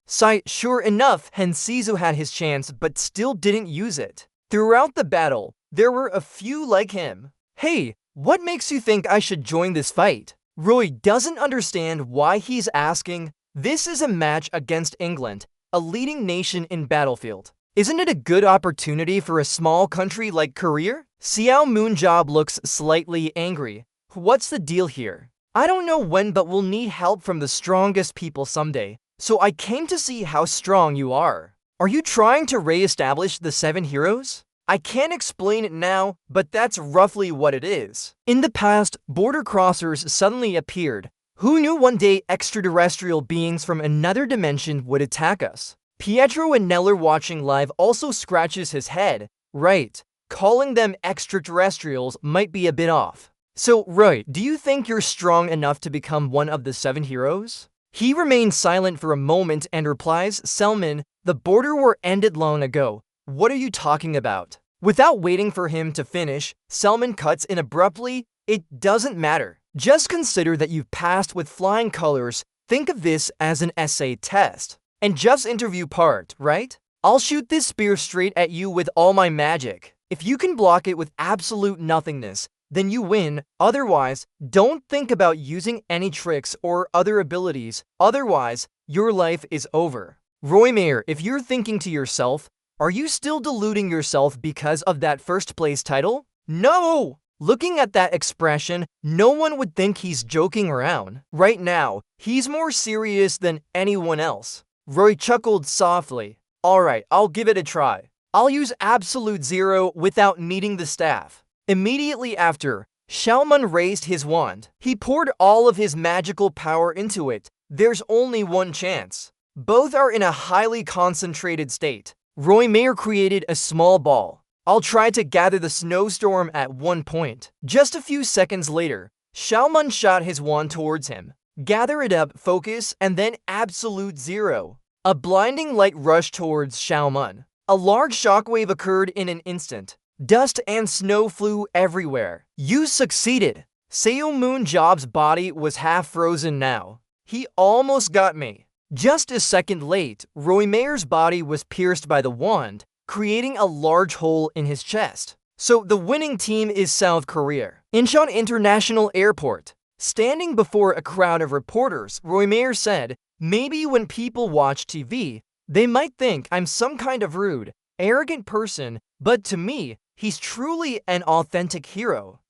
Sure enough, Hensizu had his chance but still didn't use it. Throughout the battle, there were a few like him. Hey, what makes you think I should join this fight? Roy doesn't understand why he's asking. This is a match against England, a leading nation in battlefield. Isn't it a good opportunity for a small country like Korea? Xiao Moonjob looks slightly angry. What's the deal here? I don't know when, but we'll need help from the strongest people someday. So I came to see how strong you are. Are you trying to re-establish the 7 heroes? I can't explain it now, but that's roughly what it is. In the past, border crossers suddenly appeared. Who knew one day extraterrestrial beings from another dimension would attack us? Pietro and Neller watching live also scratches his head. Right, calling them extraterrestrials might be a bit off. So, Roy, do you think you're strong enough to become one of the 7 heroes? He remains silent for a moment and replies, Selman, the border war ended long ago. What are you talking about? Without waiting for him to finish, Selman cuts in abruptly. It doesn't matter. Just consider that you've passed with flying colors. Think of this as an essay test. And just interview part, right? I'll shoot this spear straight at you with all my magic. If you can block it with absolute nothingness, then you win. Otherwise, don't think about using any tricks or other abilities. Otherwise, your life is over. Roymer, if you're thinking to yourself, are you still deluding yourself because of that first place title? No! Looking at that expression, no one would think he's joking around. Right now, he's more serious than anyone else. Roy chuckled softly. Alright, I'll give it a try. I'll use Absolute Zero without needing the staff. Immediately after, Xiaoman raised his wand. He poured all of his magical power into it. There's only one chance. Both are in a highly concentrated state. Roymer created a small ball. I'll try to gather the snowstorm at one point. Just a few seconds later, Xiaoman shot his wand towards him. Gather it up, focus, and then Absolute Zero. A blinding light rushed towards Xiaoman. A large shockwave occurred in an instant. Dust and snow flew everywhere. You succeeded. Seo Moonjob's body was half frozen now. He almost got me. Just a second late, Roymer's body was pierced by the wand, creating a large hole in his chest. So the winning team is South Korea. Incheon International Airport. Standing before a crowd of reporters, Roymer said, maybe when people watch TV, they might think I'm some kind of rude, arrogant person, but to me, he's truly an authentic hero.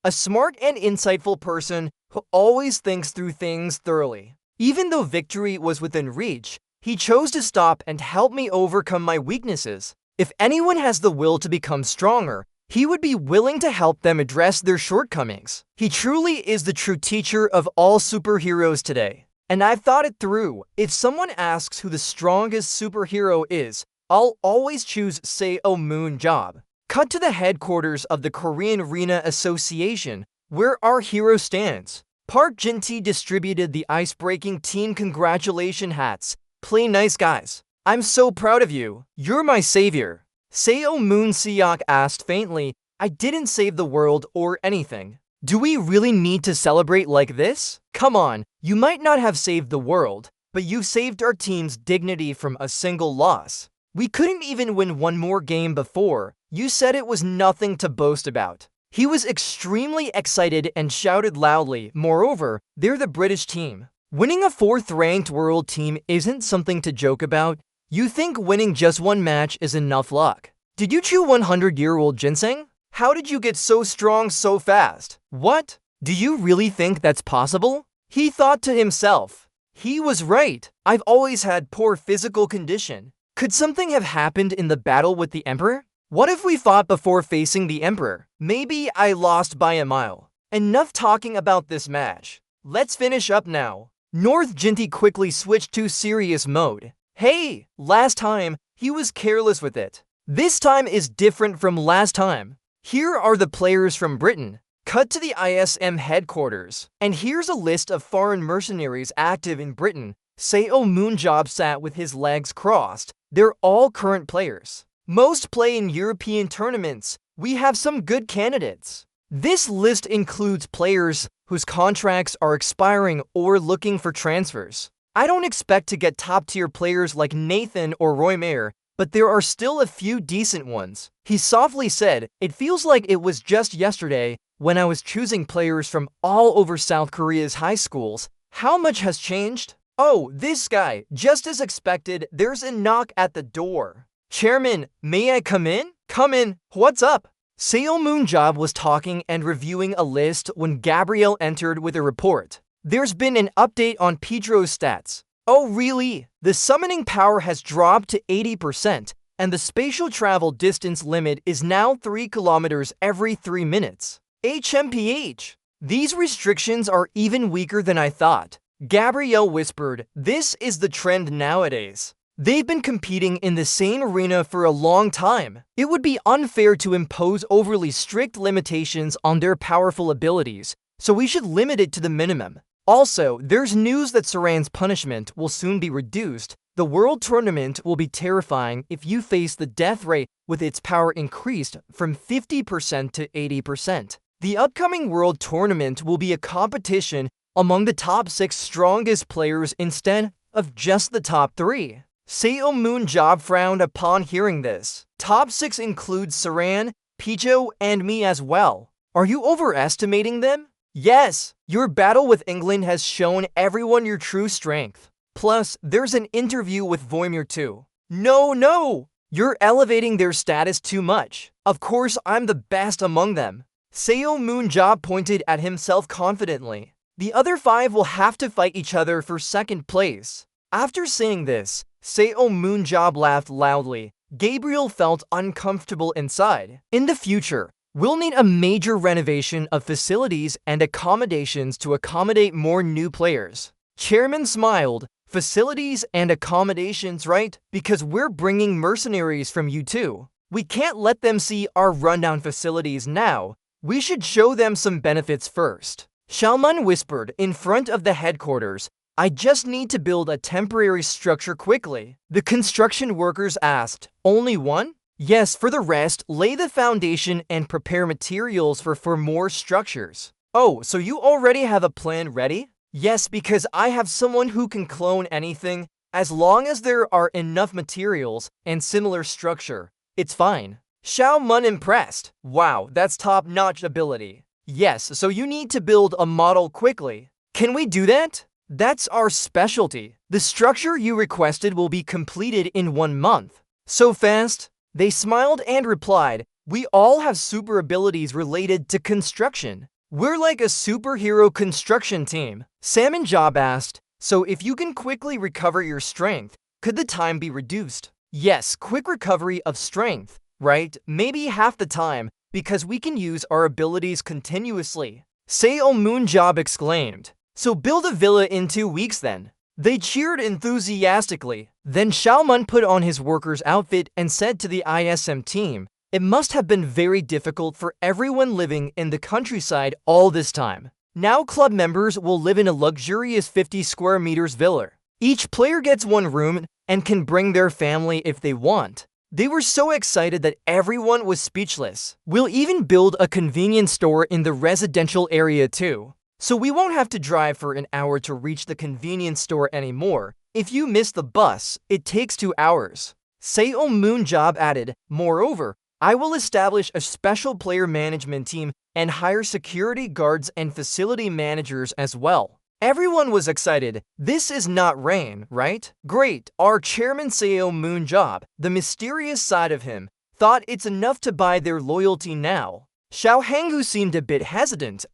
A smart and insightful person who always thinks through things thoroughly. Even though victory was within reach, he chose to stop and help me overcome my weaknesses. If anyone has the will to become stronger, he would be willing to help them address their shortcomings. He truly is the true teacher of all superheroes today. And I've thought it through. If someone asks who the strongest superhero is, I'll always choose Seo Moonjob. Cut to the headquarters of the Korean Arena Association, where our hero stands. Park Jin-tae distributed the ice-breaking team congratulation hats. Play nice, guys. I'm so proud of you. You're my savior. Seo Moon-seok asked faintly, I didn't save the world or anything. Do we really need to celebrate like this? Come on, you might not have saved the world, but you saved our team's dignity from a single loss. We couldn't even win one more game before. You said it was nothing to boast about. He was extremely excited and shouted loudly. Moreover, they're the British team. Winning a 4th-ranked world team isn't something to joke about. You think winning just one match is enough luck. Did you chew 100-year-old ginseng? How did you get so strong so fast? What? Do you really think that's possible? He thought to himself. He was right. I've always had poor physical condition. Could something have happened in the battle with the Emperor? What if we fought before facing the Emperor? Maybe I lost by a mile. Enough talking about this match. Let's finish up now. North Jin-tae quickly switched to serious mode. Hey, last time, he was careless with it. This time is different from last time. Here are the players from Britain. Cut to the ISM headquarters, and here's a list of foreign mercenaries active in Britain. Seo Moonjob sat with his legs crossed. They're all current players. Most play in European tournaments. We have some good candidates. This list includes players whose contracts are expiring or looking for transfers. I don't expect to get top-tier players like Nathan or Roy Mayer, but there are still a few decent ones. He softly said, "It feels like it was just yesterday when I was choosing players from all over South Korea's high schools. How much has changed?" Oh, this guy. Just as expected, there's a knock at the door. "Chairman, may I come in?" "Come in. What's up?" Seo Moonjob was talking and reviewing a list when Gabriel entered with a report. "There's been an update on Pedro's stats." "Oh, really?" "The summoning power has dropped to 80%, and the spatial travel distance limit is now 3 kilometers every 3 minutes. HMPH. These restrictions are even weaker than I thought." Gabrielle whispered, "This is the trend nowadays. They've been competing in the same arena for a long time. It would be unfair to impose overly strict limitations on their powerful abilities, so we should limit it to the minimum. Also, there's news that Saran's punishment will soon be reduced. The World Tournament will be terrifying if you face the death rate with its power increased from 50% to 80%. The upcoming World Tournament will be a competition among the top 6 strongest players instead of just the top 3. Seo Moonjob frowned upon hearing this. Top 6 includes Saran, Pijo, and me as well. Are you overestimating them? Yes, your battle with England has shown everyone your true strength. Plus, there's an interview with Voimir too. No, you're elevating their status too much. Of course, I'm the best among them. Seo Moonjob pointed at himself confidently. The other 5 will have to fight each other for second place. After saying this, Seo Moonjob laughed loudly. Gabriel felt uncomfortable inside. In the future, we'll need a major renovation of facilities and accommodations to accommodate more new players. Chairman smiled. Facilities and accommodations, right? Because we're bringing mercenaries from U2. We can't let them see our rundown facilities now. We should show them some benefits first. Shalman whispered in front of the headquarters, "I just need to build a temporary structure quickly." The construction workers asked, "Only one?" "Yes, for the rest, lay the foundation and prepare materials for more structures." "Oh, so you already have a plan ready?" "Yes, because I have someone who can clone anything. As long as there are enough materials and similar structure, it's fine." Xiao Mun impressed. "Wow, that's top-notch ability." "Yes, so you need to build a model quickly." "Can we do that?" "That's our specialty. The structure you requested will be completed in 1 month." "So fast?" They smiled and replied, "We all have super abilities related to construction. We're like a superhero construction team." Salmon Job asked, "So if you can quickly recover your strength, could the time be reduced?" "Yes, quick recovery of strength, right? Maybe half the time, because we can use our abilities continuously." Seo Moonjob exclaimed, "So build a villa in 2 weeks then." They cheered enthusiastically. Then Shalman put on his worker's outfit and said to the ISM team, "It must have been very difficult for everyone living in the countryside all this time. Now club members will live in a luxurious 50 square meters villa. Each player gets 1 room and can bring their family if they want." They were so excited that everyone was speechless. "We'll even build a convenience store in the residential area too. So we won't have to drive for an hour to reach the convenience store anymore. If you miss the bus, it takes 2 hours." Seo Moonjob added, "Moreover, I will establish a special player management team and hire security guards and facility managers as well." Everyone was excited. This is not rain, right? Great. Our chairman Seo Moonjob, the mysterious side of him, thought it's enough to buy their loyalty now. Xiao Heng, who seemed a bit hesitant,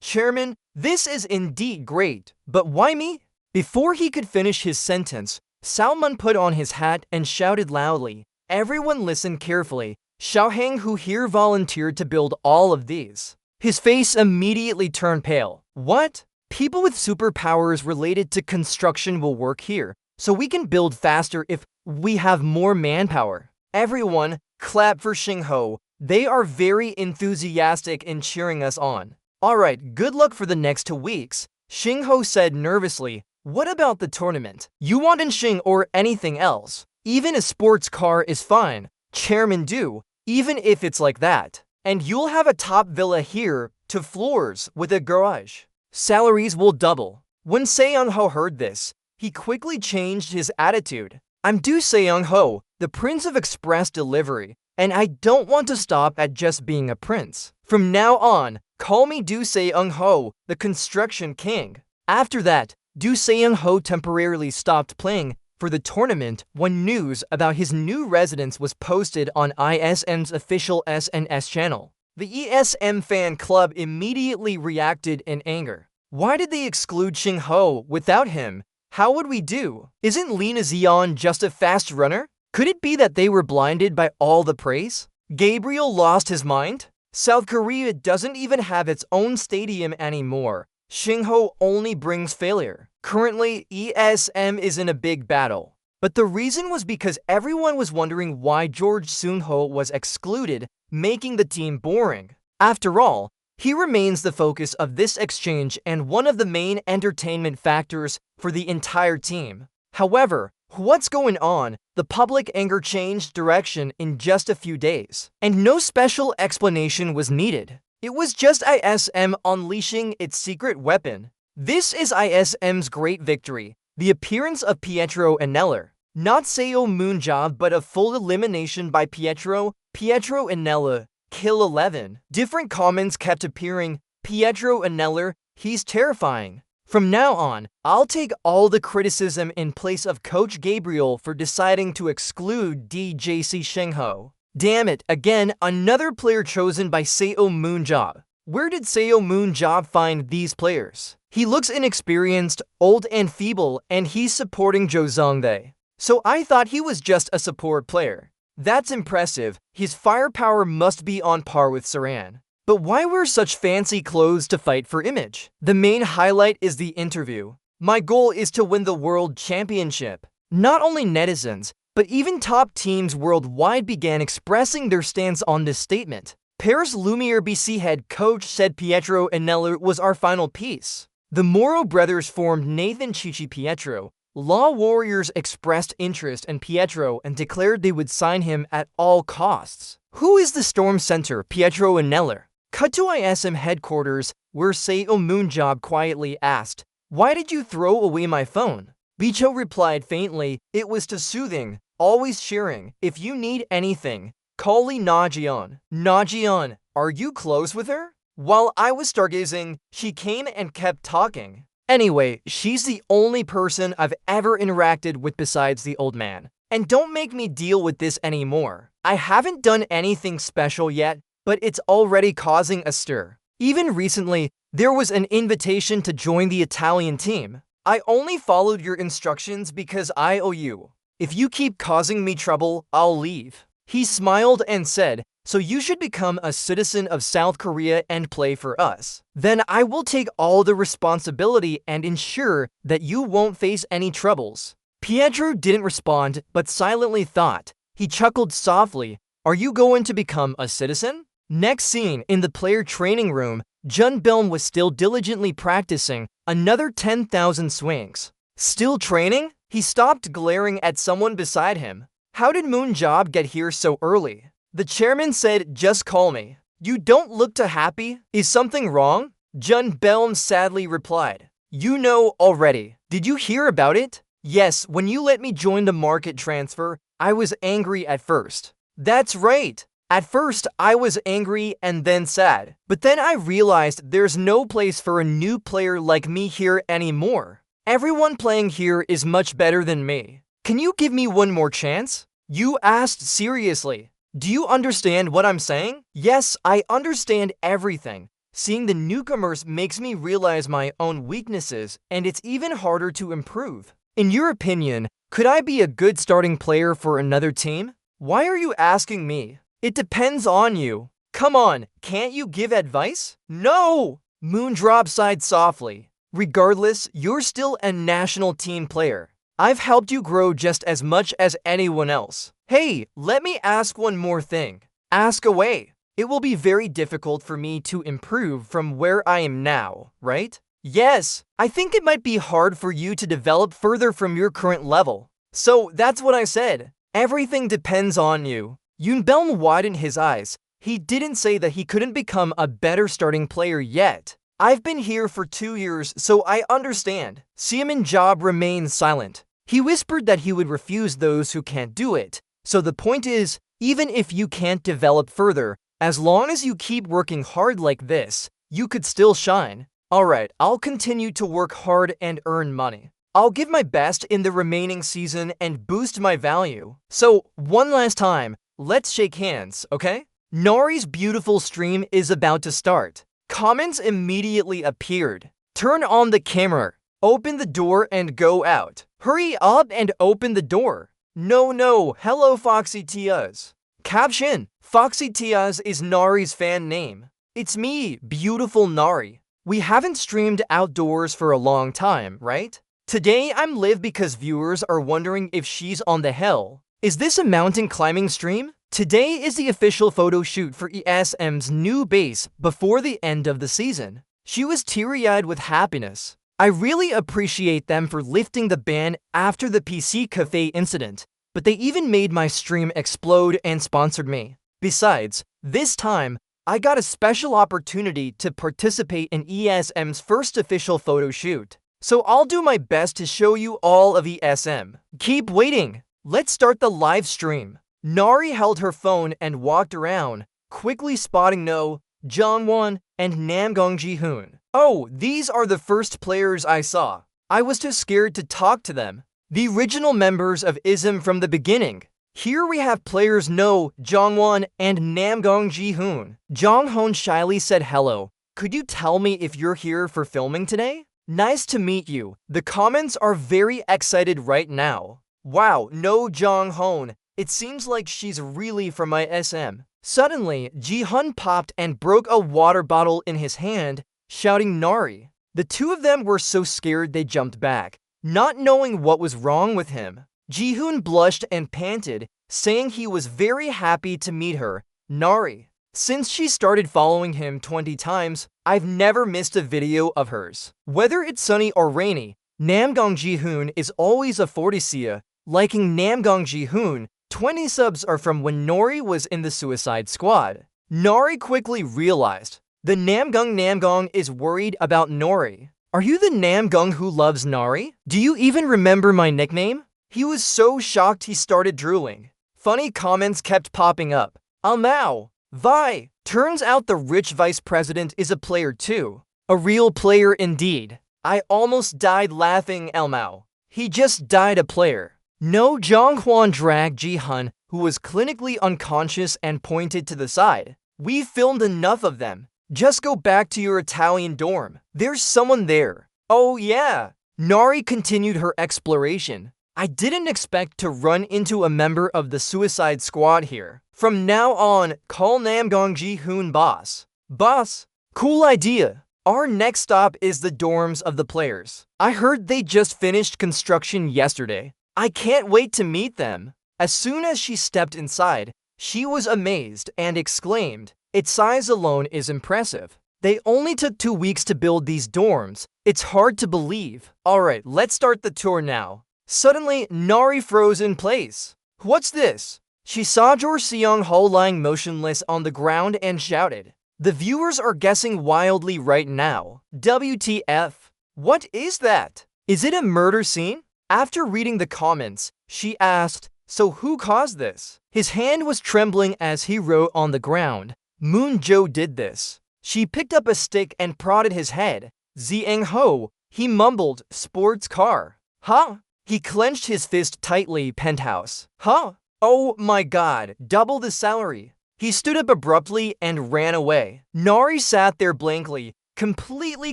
"Chairman, this is indeed great, but why me?" Before he could finish his sentence, Salman put on his hat and shouted loudly. Everyone listened carefully. Xiao Heng, who here volunteered to build all of these. His face immediately turned pale. "What? People with superpowers related to construction will work here, so we can build faster if we have more manpower." Everyone clapped for Xingho. They are very enthusiastic in cheering us on. Alright, good luck for the next 2 weeks, Xingho said nervously. What about the tournament? You want Xing or anything else? Even a sports car is fine, Chairman Du, even if it's like that. And you'll have a top villa here, 2 floors, with a garage. Salaries will double. When Seung-ho heard this, he quickly changed his attitude. I'm Du Seung-ho, the Prince of Express Delivery, and I don't want to stop at just being a prince. From now on, call me Du Seung-ho, the Construction King. After that, Du Seung-ho temporarily stopped playing for the tournament when news about his new residence was posted on ISM's official SNS channel. The ESM fan club immediately reacted in anger. Why did they exclude Xingho without him? How would we do? Isn't Lina Xian just a fast runner? Could it be that they were blinded by all the praise? Gabriel lost his mind? South Korea doesn't even have its own stadium anymore. Xingho only brings failure. Currently, ESM is in a big battle. But the reason was because everyone was wondering why George Seung-ho was excluded, making the team boring. After all, he remains the focus of this exchange and one of the main entertainment factors for the entire team. However, what's going on? The public anger changed direction in just a few days, and no special explanation was needed. It was just ISM unleashing its secret weapon. This is ISM's great victory, the appearance of Pietro and Neller. Not Seo Moonjob, but a full elimination by Pietro and Neller. Kill 11. Different comments kept appearing. Pietro and Neller, he's terrifying. From now on, I'll take all the criticism in place of Coach Gabriel for deciding to exclude DJC Xingho. Damn it, again, another player chosen by Seo Moonjob. Where did Seo Moonjob find these players? He looks inexperienced, old and feeble, and he's supporting Jo Zongdae. So I thought he was just a support player. That's impressive. His firepower must be on par with Saran. But why wear such fancy clothes to fight for image? The main highlight is the interview. My goal is to win the World Championship. Not only netizens, but even top teams worldwide began expressing their stance on this statement. Paris Lumiere BC head coach said Pietro and Neller was our final piece. The Moro brothers formed Nathan Chichi Pietro. Law Warriors expressed interest in Pietro and declared they would sign him at all costs. Who is the Storm Center, Pietro and Neller? Cut to ISM headquarters, where Seo Moonjob quietly asked, "Why did you throw away my phone?" Bicho replied faintly, "It was too soothing, always cheering. If you need anything, call Lee Najian." Najian, are you close with her? While I was stargazing, she came and kept talking. Anyway, she's the only person I've ever interacted with besides the old man. And don't make me deal with this anymore. I haven't done anything special yet, but it's already causing a stir. Even recently, there was an invitation to join the Italian team. I only followed your instructions because I owe you. If you keep causing me trouble, I'll leave. He smiled and said, "So you should become a citizen of South Korea and play for us. Then I will take all the responsibility and ensure that you won't face any troubles." Pietro didn't respond, but silently thought. He chuckled softly. Are you going to become a citizen? Next scene, in the player training room, Jun Bilm was still diligently practicing another 10,000 swings. Still training? He stopped glaring at someone beside him. How did Moonjob get here so early? The chairman said, "Just call me." You don't look too happy. Is something wrong? Jun Bilm sadly replied. You know already. Did you hear about it? Yes, when you let me join the market transfer, I was angry at first. That's right. At first, I was angry and then sad. But then I realized there's no place for a new player like me here anymore. Everyone playing here is much better than me. Can you give me one more chance? You asked seriously. Do you understand what I'm saying? Yes, I understand everything. Seeing the newcomers makes me realize my own weaknesses, and it's even harder to improve. In your opinion, could I be a good starting player for another team? Why are you asking me? It depends on you. Come on, can't you give advice? No! Moondrop sighed softly. Regardless, you're still a national team player. I've helped you grow just as much as anyone else. Hey, let me ask one more thing. Ask away. It will be very difficult for me to improve from where I am now, right? Yes, I think it might be hard for you to develop further from your current level. So that's what I said. Everything depends on you. Yunbelm widened his eyes. He didn't say that he couldn't become a better starting player yet. I've been here for 2 years, so I understand. Seaman Job remained silent. He whispered that he would refuse those who can't do it. So the point is, even if you can't develop further, as long as you keep working hard like this, you could still shine. Alright, I'll continue to work hard and earn money. I'll give my best in the remaining season and boost my value. So, one last time, let's shake hands, okay? Nari's beautiful stream is about to start. Comments immediately appeared. Turn on the camera. Open the door and go out. Hurry up and open the door. No, hello Foxy Tias. Caption: Foxy Tias is Nari's fan name. It's me, beautiful Nari. We haven't streamed outdoors for a long time, right? Today I'm live because viewers are wondering if she's on the hill. Is this a mountain climbing stream? Today is the official photo shoot for ESM's new base before the end of the season. She was teary-eyed with happiness. I really appreciate them for lifting the ban after the PC Cafe incident, but they even made my stream explode and sponsored me. Besides, this time, I got a special opportunity to participate in ESM's first official photo shoot. So I'll do my best to show you all of ESM. Keep waiting. Let's start the live stream. Nari held her phone and walked around, quickly spotting No, Jongwon, and Namgong Ji-hoon. Oh, these are the first players I saw. I was too scared to talk to them. The original members of ISM from the beginning. Here we have players No, Jongwon, and Namgong Ji-hoon. Jonghoon shyly said hello. Could you tell me if you're here for filming today? Nice to meet you. The comments are very excited right now. Wow, No Jonghoon. It seems like she's really from my SM. Suddenly, Ji-hun popped and broke a water bottle in his hand, shouting Nari. The two of them were so scared they jumped back, not knowing what was wrong with him. Ji-hoon blushed and panted, saying he was very happy to meet her, Nari. Since she started following him 20 times, I've never missed a video of hers. Whether it's sunny or rainy, Namgong Ji-hoon is always a Fortisia, liking Namgong Ji-hoon. 20 subs are from when Nori was in the Suicide Squad. Nari quickly realized the Namgong is worried about Nori. Are you the Namgong who loves Nari? Do you even remember my nickname? He was so shocked he started drooling. Funny comments kept popping up. Almao, Vi. Turns out the rich vice president is a player too. A real player indeed. I almost died laughing, Almao. He just died a player. No, Jonghwan dragged Ji-hun, who was clinically unconscious, and pointed to the side. We filmed enough of them. Just go back to your Italian dorm. There's someone there. Oh yeah. Nari continued her exploration. I didn't expect to run into a member of the Suicide Squad here. From now on, call Namgong Ji-hoon boss. Boss? Cool idea. Our next stop is the dorms of the players. I heard they just finished construction yesterday. I can't wait to meet them. As soon as she stepped inside, she was amazed and exclaimed, its size alone is impressive. They only took 2 weeks to build these dorms. It's hard to believe. Alright, let's start the tour now. Suddenly, Nari froze in place. What's this? She saw Jor Seong-ho lying motionless on the ground and shouted. The viewers are guessing wildly right now. WTF? What is that? Is it a murder scene? After reading the comments, she asked, so who caused this? His hand was trembling as he wrote on the ground. Moon Jo did this. She picked up a stick and prodded his head. Zieng-ho, he mumbled, sports car. Huh? He clenched his fist tightly, penthouse. Huh? Oh my god, double the salary. He stood up abruptly and ran away. Nari sat there blankly, completely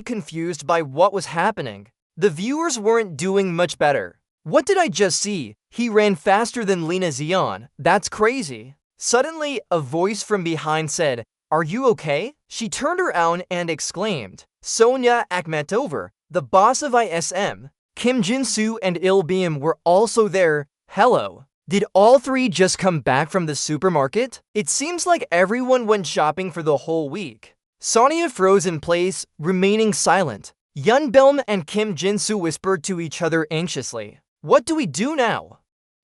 confused by what was happening. The viewers weren't doing much better. What did I just see? He ran faster than Lena Zion. That's crazy. Suddenly, a voice from behind said, are you okay? She turned around and exclaimed, Sonia Akhmetova, the boss of ISM. Kim Jin-soo and Il Beam were also there. Hello. Did all three just come back from the supermarket? It seems like everyone went shopping for the whole week. Sonia froze in place, remaining silent. Yeonbyeom and Kim Jin-soo whispered to each other anxiously. What do we do now?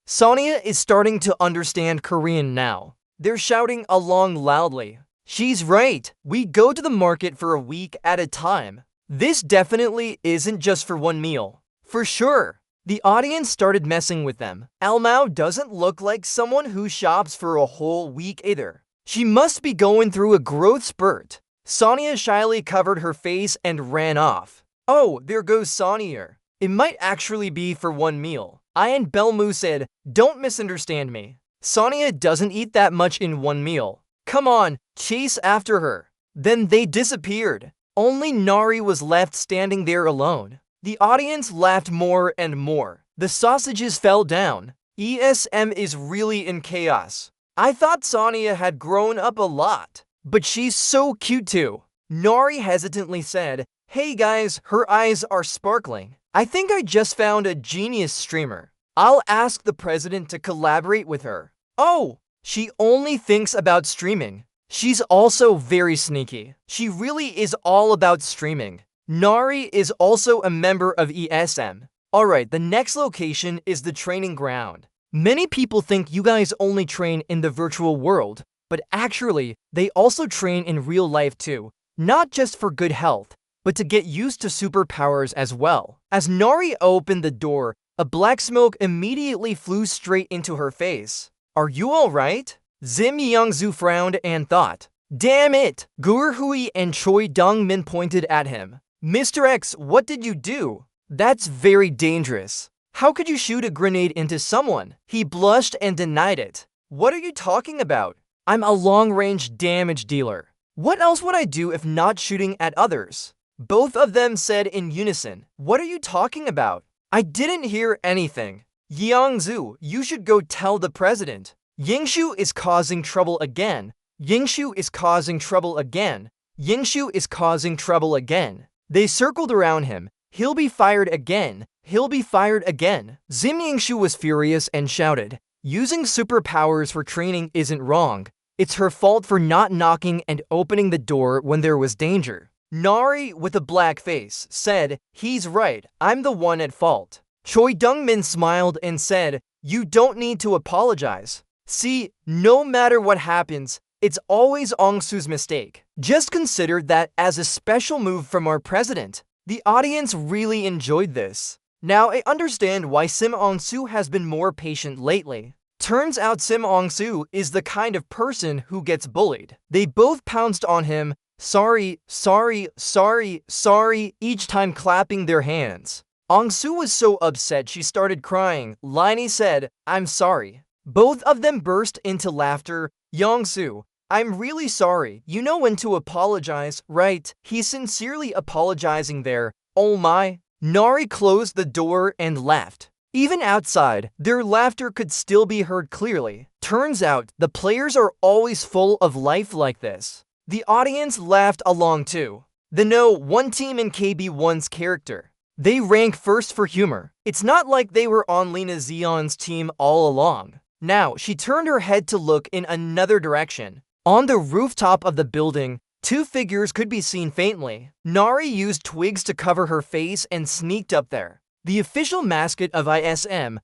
Sonia is starting to understand Korean now. They're shouting along loudly. She's right. We go to the market for a week at a time. This definitely isn't just for one meal. For sure. The audience started messing with them. Almao doesn't look like someone who shops for a whole week either. She must be going through a growth spurt. Sonia shyly covered her face and ran off. Oh, there goes Sonia. It might actually be for one meal. Ian Belmu said, don't misunderstand me. Sonia doesn't eat that much in one meal. Come on, chase after her. Then they disappeared. Only Nari was left standing there alone. The audience laughed more and more. The sausages fell down. ESM is really in chaos. I thought Sonia had grown up a lot. But she's so cute too. Nari hesitantly said, hey guys, her eyes are sparkling. I think I just found a genius streamer. I'll ask the president to collaborate with her. Oh, she only thinks about streaming. She's also very sneaky. She really is all about streaming. Nari is also a member of ESM. Alright, the next location is the training ground. Many people think you guys only train in the virtual world, but actually, they also train in real life too. Not just for good health, but to get used to superpowers as well. As Nari opened the door, a black smoke immediately flew straight into her face. Are you alright? Zim Young-soo frowned and thought, damn it! Gur Hui and Choi Dong-min pointed at him. Mr. X, what did you do? That's very dangerous. How could you shoot a grenade into someone? He blushed and denied it. What are you talking about? I'm a long-range damage dealer. What else would I do if not shooting at others? Both of them said in unison. What are you talking about? I didn't hear anything. Yeong-soo, you should go tell the president. Yingshu is causing trouble again. Yingshu is causing trouble again. Yingshu is causing trouble again. They circled around him. He'll be fired again. He'll be fired again. Zim Yingshu was furious and shouted, using superpowers for training isn't wrong. It's her fault for not knocking and opening the door when there was danger. Nari, with a black face, said, he's right, I'm the one at fault. Choi Dong-min smiled and said, you don't need to apologize. See, no matter what happens, it's always Ong-soo's mistake. Just consider that as a special move from our president. The audience really enjoyed this. Now I understand why Sim Ong-soo has been more patient lately. Turns out Sim Ong-soo is the kind of person who gets bullied. They both pounced on him, sorry, sorry, sorry, sorry, each time clapping their hands. Ong-soo was so upset she started crying. Liney said, I'm sorry. Both of them burst into laughter. Yong-soo, I'm really sorry. You know when to apologize, right? He's sincerely apologizing there. Oh my. Nari closed the door and left. Even outside, their laughter could still be heard clearly. Turns out, the players are always full of life like this. The audience laughed along too. The one team in KB1's character. They rank first for humor. It's not like they were on Lena Zeon's team all along. Now, she turned her head to look in another direction. On the rooftop of the building, two figures could be seen faintly. Nari used twigs to cover her face and sneaked up there. The official mascot of ISM,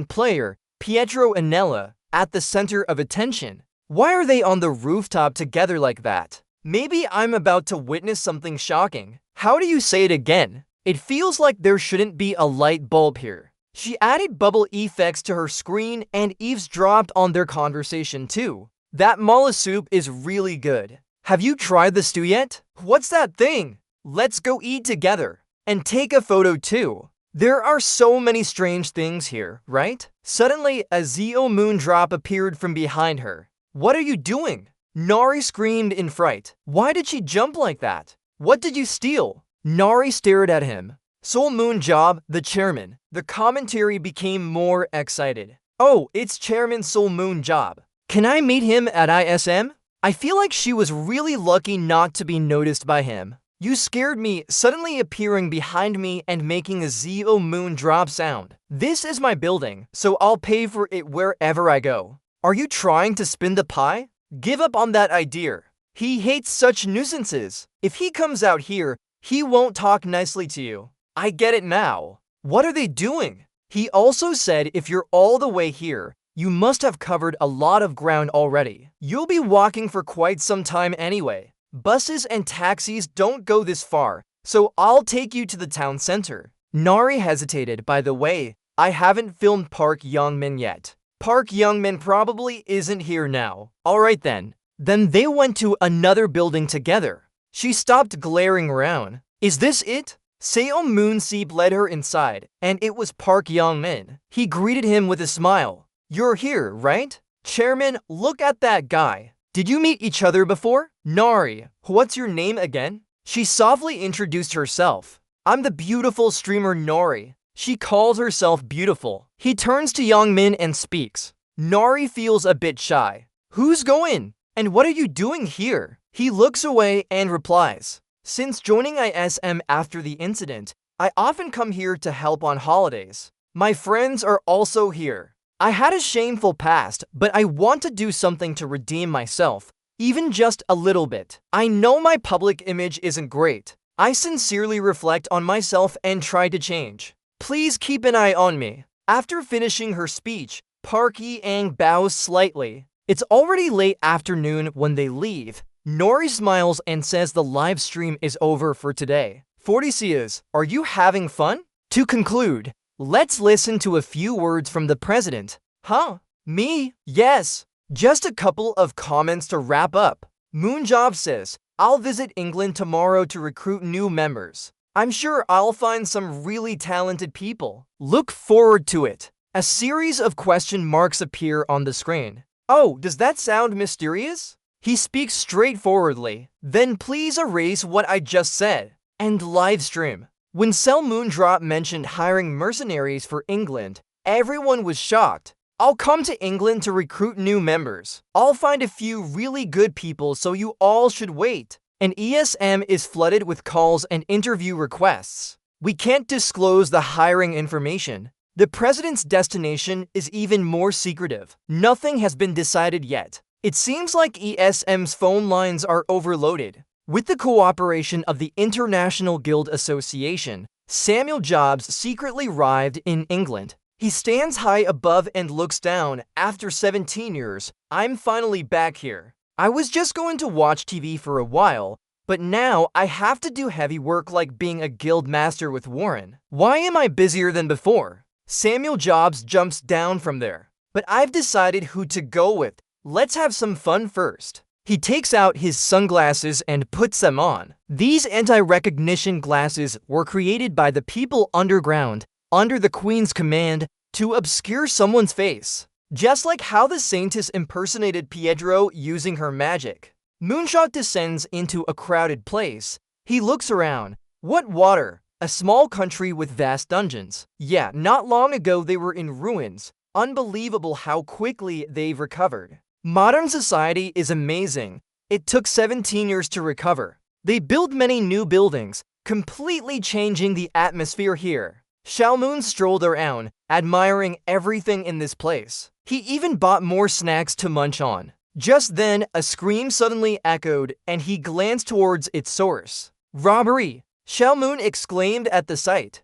player, Pietro and Nella, at the center of attention. Why are they on the rooftop together like that? Maybe I'm about to witness something shocking. How do you say it again? It feels like there shouldn't be a light bulb here. She added bubble effects to her screen and eavesdropped on their conversation too. That mala soup is really good. Have you tried the stew yet? What's that thing? Let's go eat together. And take a photo too. There are so many strange things here, right? Suddenly, a Zeo moon drop appeared from behind her. What are you doing? Nari screamed in fright. Why did she jump like that? What did you steal? Nari stared at him. Seoul Moon Job, the chairman. The commentary became more excited. Oh, it's Chairman Seoul Moon Job. Can I meet him at ISM? I feel like she was really lucky not to be noticed by him. You scared me, suddenly appearing behind me and making a Zeo moon drop sound. This is my building, so I'll pay for it wherever I go. Are you trying to spin the pie? Give up on that idea. He hates such nuisances. If he comes out here, he won't talk nicely to you. I get it now. What are they doing? He also said if you're all the way here, you must have covered a lot of ground already. You'll be walking for quite some time anyway. Buses and taxis don't go this far, so I'll take you to the town center. Nari hesitated. By the way, I haven't filmed Park Young-min yet. Park Young-min probably isn't here now. Alright then. Then they went to another building together. She stopped glaring around. Is this it? Seo Moon-seep led her inside, and it was Park Young-min. He greeted him with a smile. You're here, right? Chairman, look at that guy. Did you meet each other before? Nari, what's your name again? She softly introduced herself. I'm the beautiful streamer Nari. She calls herself beautiful. He turns to Young-min and speaks. Nari feels a bit shy. Who's going? And what are you doing here? He looks away and replies. Since joining ISM after the incident, I often come here to help on holidays. My friends are also here. I had a shameful past, but I want to do something to redeem myself, even just a little bit. I know my public image isn't great. I sincerely reflect on myself and try to change. Please keep an eye on me. After finishing her speech, Park Yi-ang bows slightly. It's already late afternoon when they leave. Nori smiles and says the live stream is over for today. 40 Sias, are you having fun? To conclude, let's listen to a few words from the president. Huh? Me? Yes. Just a couple of comments to wrap up. Moonjob says, I'll visit England tomorrow to recruit new members. I'm sure I'll find some really talented people. Look forward to it. A series of question marks appear on the screen. Oh, does that sound mysterious? He speaks straightforwardly. Then please erase what I just said. And live stream. When Sel Moondrop mentioned hiring mercenaries for England, everyone was shocked. I'll come to England to recruit new members. I'll find a few really good people, so you all should wait. And ESM is flooded with calls and interview requests. We can't disclose the hiring information. The president's destination is even more secretive. Nothing has been decided yet. It seems like ESM's phone lines are overloaded. With the cooperation of the International Guild Association, Samuel Jobs secretly arrived in England. He stands high above and looks down. After 17 years, I'm finally back here. I was just going to watch TV for a while, but now I have to do heavy work like being a guild master with Warren. Why am I busier than before? Samuel Jobs jumps down from there. But I've decided who to go with. Let's have some fun first. He takes out his sunglasses and puts them on. These anti-recognition glasses were created by the people underground, under the Queen's command, to obscure someone's face. Just like how the Saintess impersonated Pietro using her magic. Moonshot descends into a crowded place. He looks around. What water? A small country with vast dungeons. Yeah, not long ago they were in ruins. Unbelievable how quickly they've recovered. Modern society is amazing. It took 17 years to recover. They built many new buildings, completely changing the atmosphere here. Xiaomoon strolled around, admiring everything in this place. He even bought more snacks to munch on. Just then, a scream suddenly echoed, and he glanced towards its source. Robbery! Xiaomoon exclaimed at the sight.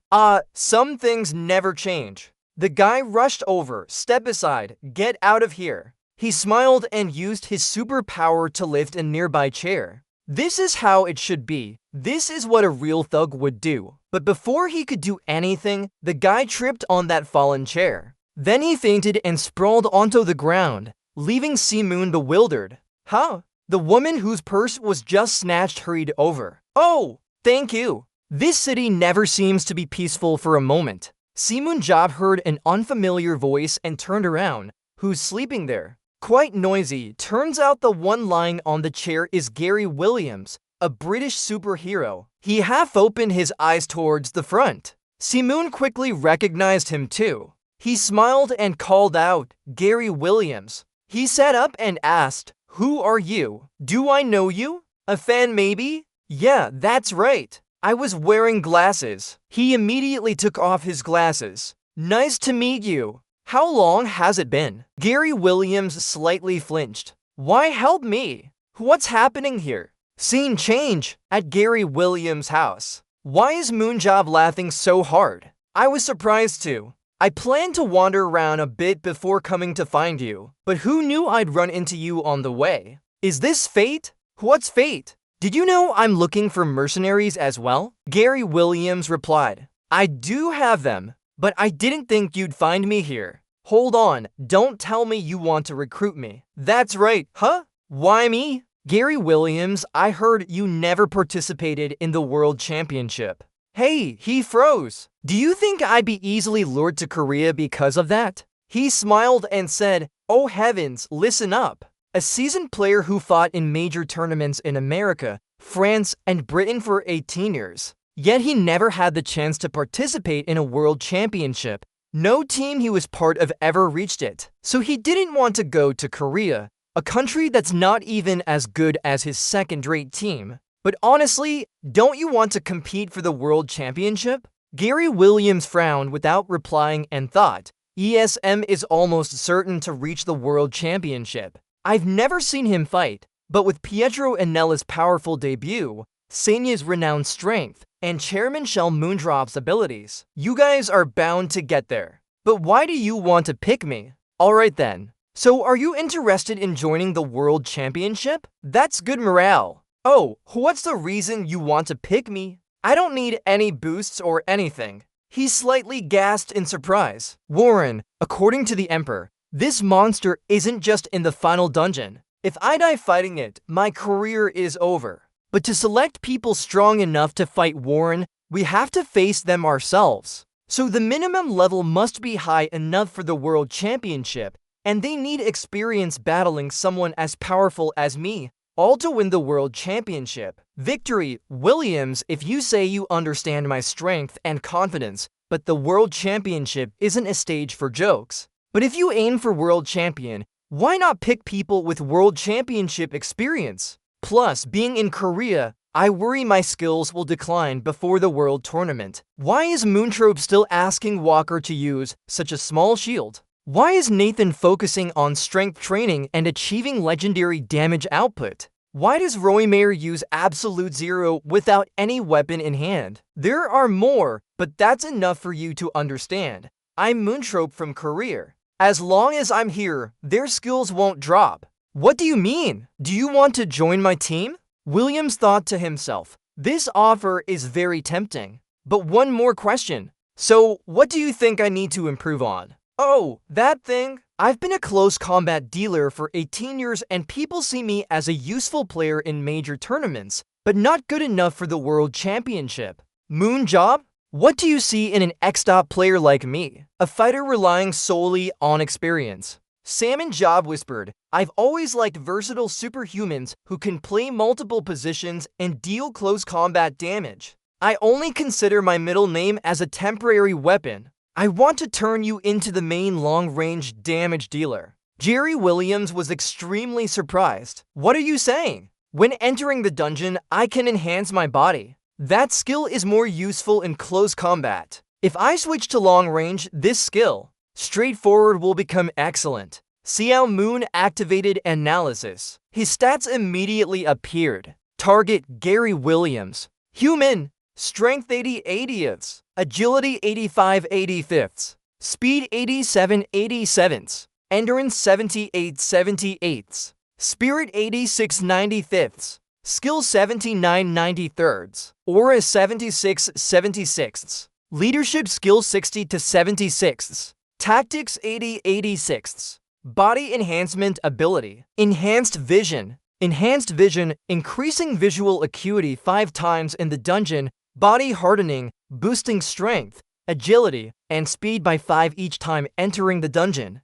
Some things never change. The guy rushed over. Step aside. Get out of here. He smiled and used his superpower to lift a nearby chair. This is how it should be. This is what a real thug would do. But before he could do anything, the guy tripped on that fallen chair. Then he fainted and sprawled onto the ground, leaving Simoon bewildered. Huh? The woman whose purse was just snatched hurried over. Oh, thank you. This city never seems to be peaceful for a moment. Simoon Job heard an unfamiliar voice and turned around. Who's sleeping there? Quite noisy. Turns out the one lying on the chair is Gary Williams, a British superhero. He half opened his eyes towards the front. Simoon quickly recognized him too. He smiled and called out, Gary Williams. He sat up and asked, who are you? Do I know you? A fan maybe? Yeah, that's right. I was wearing glasses. He immediately took off his glasses. Nice to meet you. How long has it been? Gary Williams slightly flinched. Why help me? What's happening here? Scene change at Gary Williams' house. Why is Moonjob laughing so hard? I was surprised too. I planned to wander around a bit before coming to find you, but who knew I'd run into you on the way? Is this fate? What's fate? Did you know I'm looking for mercenaries as well? Gary Williams replied, I do have them, but I didn't think you'd find me here. Hold on, don't tell me you want to recruit me. That's right, huh? Why me? Gary Williams, I heard you never participated in the World Championship. Hey, he froze. Do you think I'd be easily lured to Korea because of that? He smiled and said, oh heavens, listen up. A seasoned player who fought in major tournaments in America, France, and Britain for 18 years. Yet he never had the chance to participate in a World Championship. No team he was part of ever reached it. So he didn't want to go to Korea, a country that's not even as good as his second-rate team. But honestly, don't you want to compete for the World Championship? Gary Williams frowned without replying and thought, ESM is almost certain to reach the World Championship. I've never seen him fight, but with Pietro Anella's powerful debut, Senya's renowned strength, and Chairman Shell Moondrop's abilities, you guys are bound to get there. But why do you want to pick me? Alright then. So are you interested in joining the World Championship? That's good morale. Oh, what's the reason you want to pick me? I don't need any boosts or anything. He slightly gasped in surprise. Warren, according to the Emperor, this monster isn't just in the final dungeon. If I die fighting it, my career is over. But to select people strong enough to fight Warren, we have to face them ourselves. So the minimum level must be high enough for the World Championship, and they need experience battling someone as powerful as me, all to win the World Championship. Victory, Williams, if you say you understand my strength and confidence, but the World Championship isn't a stage for jokes. But if you aim for World Champion, why not pick people with World Championship experience? Plus, being in Korea, I worry my skills will decline before the World Tournament. Why is Moontrope still asking Walker to use such a small shield? Why is Nathan focusing on strength training and achieving legendary damage output? Why does Roymaire use Absolute Zero without any weapon in hand? There are more, but that's enough for you to understand. I'm Moontrope from Korea. As long as I'm here, their skills won't drop. What do you mean? Do you want to join my team? Williams thought to himself, this offer is very tempting. But one more question. So, what do you think I need to improve on? Oh, that thing? I've been a close combat dealer for 18 years and people see me as a useful player in major tournaments, but not good enough for the World Championship. Moonjob? What do you see in an X-Dot player like me? A fighter relying solely on experience. Salmon Job whispered, I've always liked versatile superhumans who can play multiple positions and deal close combat damage. I only consider my middle name as a temporary weapon. I want to turn you into the main long-range damage dealer. Jerry Williams was extremely surprised. What are you saying? When entering the dungeon, I can enhance my body. That skill is more useful in close combat. If I switch to long range, this skill, straightforward, will become excellent. Xiao Moon activated analysis. His stats immediately appeared. Target Gary Williams. Human. Strength 80 80ths. Agility 85 85ths. Speed 87 87ths. Endurance 78 78ths. Spirit 86 95ths. Skill 79 93rds. Aura 76 76ths. Leadership skill 60 to 76ths. Tactics 80 86ths. Body enhancement ability. Enhanced vision. Enhanced vision, increasing visual acuity 5 times in the dungeon. Body hardening, boosting strength, agility, and speed by 5 each time entering the dungeon.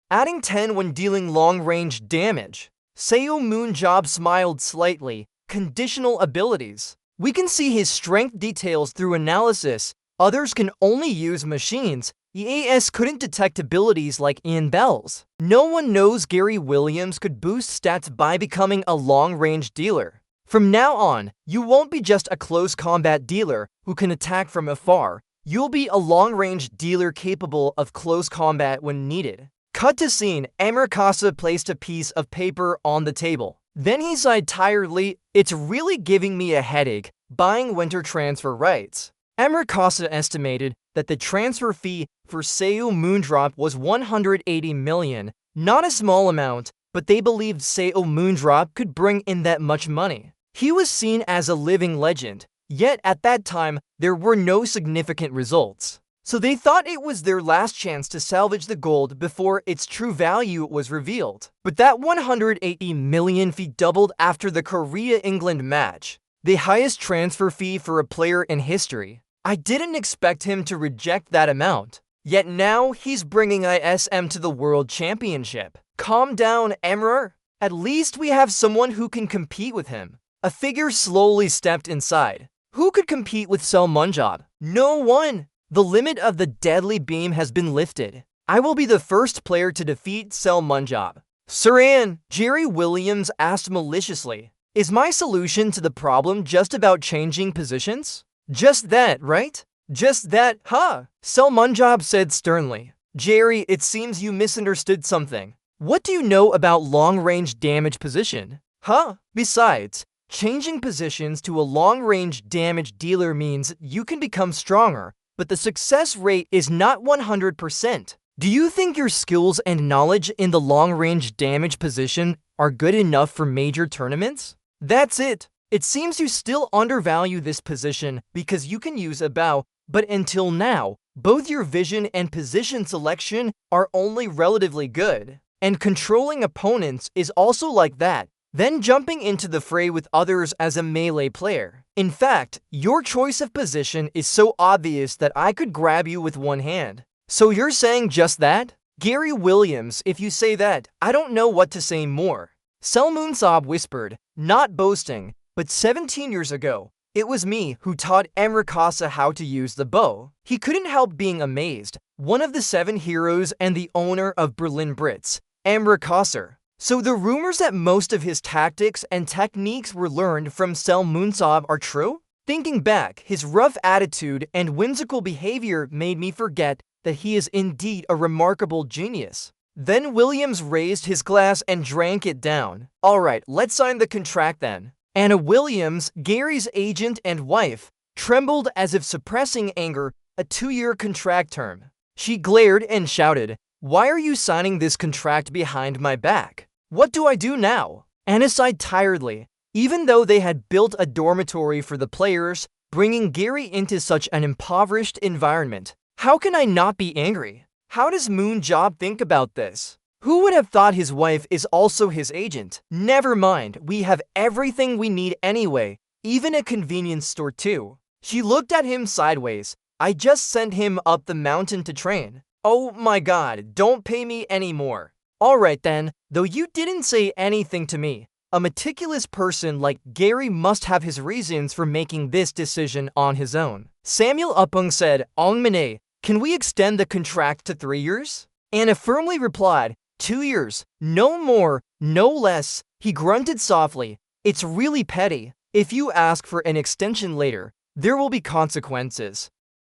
Adding 10 when dealing long-range damage. Seo Moonjob smiled slightly. Conditional abilities. We can see his strength details through analysis. Others can only use machines. EAS couldn't detect abilities like Ian Bell's. No one knows Gary Williams could boost stats by becoming a long-range dealer. From now on, you won't be just a close combat dealer who can attack from afar. You'll be a long-range dealer capable of close combat when needed. Cut to scene, Amarikasa placed a piece of paper on the table. Then he sighed tiredly, "It's really giving me a headache, buying winter transfer rights." Amarikasa estimated that the transfer fee for Seo Moondrop was 180 million, not a small amount, but they believed Seo Moondrop could bring in that much money. He was seen as a living legend, yet at that time, there were no significant results. So they thought it was their last chance to salvage the gold before its true value was revealed. But that 180 million fee doubled after the Korea-England match, the highest transfer fee for a player in history. I didn't expect him to reject that amount. Yet now he's bringing ISM to the World Championship. Calm down, Emperor. At least we have someone who can compete with him. A figure slowly stepped inside. Who could compete with Seo Moondrop? No one. The limit of the deadly beam has been lifted. I will be the first player to defeat Seo Moondrop. Suran, Jerry Williams asked maliciously. Is my solution to the problem just about changing positions? Just that, right? Just that, huh? Seo Moondrop said sternly. Jerry, it seems you misunderstood something. What do you know about long-range damage position? Huh? Besides, changing positions to a long-range damage dealer means you can become stronger, but the success rate is not 100%. Do you think your skills and knowledge in the long-range damage position are good enough for major tournaments? That's it. It seems you still undervalue this position because you can use a bow, but until now, both your vision and position selection are only relatively good. And controlling opponents is also like that. Then jumping into the fray with others as a melee player. In fact, your choice of position is so obvious that I could grab you with one hand. So you're saying just that? Gary Williams, if you say that, I don't know what to say more. Seo Moondrop whispered, not boasting, but 17 years ago, it was me who taught Amarikasa how to use the bow. He couldn't help being amazed. One of the 7 heroes and the owner of Berlin Brits, Amarikasa. So the rumors that most of his tactics and techniques were learned from Seo Moondrop are true? Thinking back, his rough attitude and whimsical behavior made me forget that he is indeed a remarkable genius. Then Williams raised his glass and drank it down. Alright, let's sign the contract then. Anna Williams, Gary's agent and wife, trembled as if suppressing anger, a 2-year contract term. She glared and shouted, "Why are you signing this contract behind my back? What do I do now?" Anna sighed tiredly. Even though they had built a dormitory for the players, bringing Gary into such an impoverished environment, how can I not be angry? How does Moondrop think about this? Who would have thought his wife is also his agent? Never mind, we have everything we need anyway, even a convenience store too. She looked at him sideways. I just sent him up the mountain to train. Oh my god, don't pay me anymore. Alright then, though you didn't say anything to me. A meticulous person like Gary must have his reasons for making this decision on his own. Samuel Upung said, Ongmane, can we extend the contract to 3 years? Anna firmly replied, 2 years, no more, no less. He grunted softly. It's really petty. If you ask for an extension later, there will be consequences.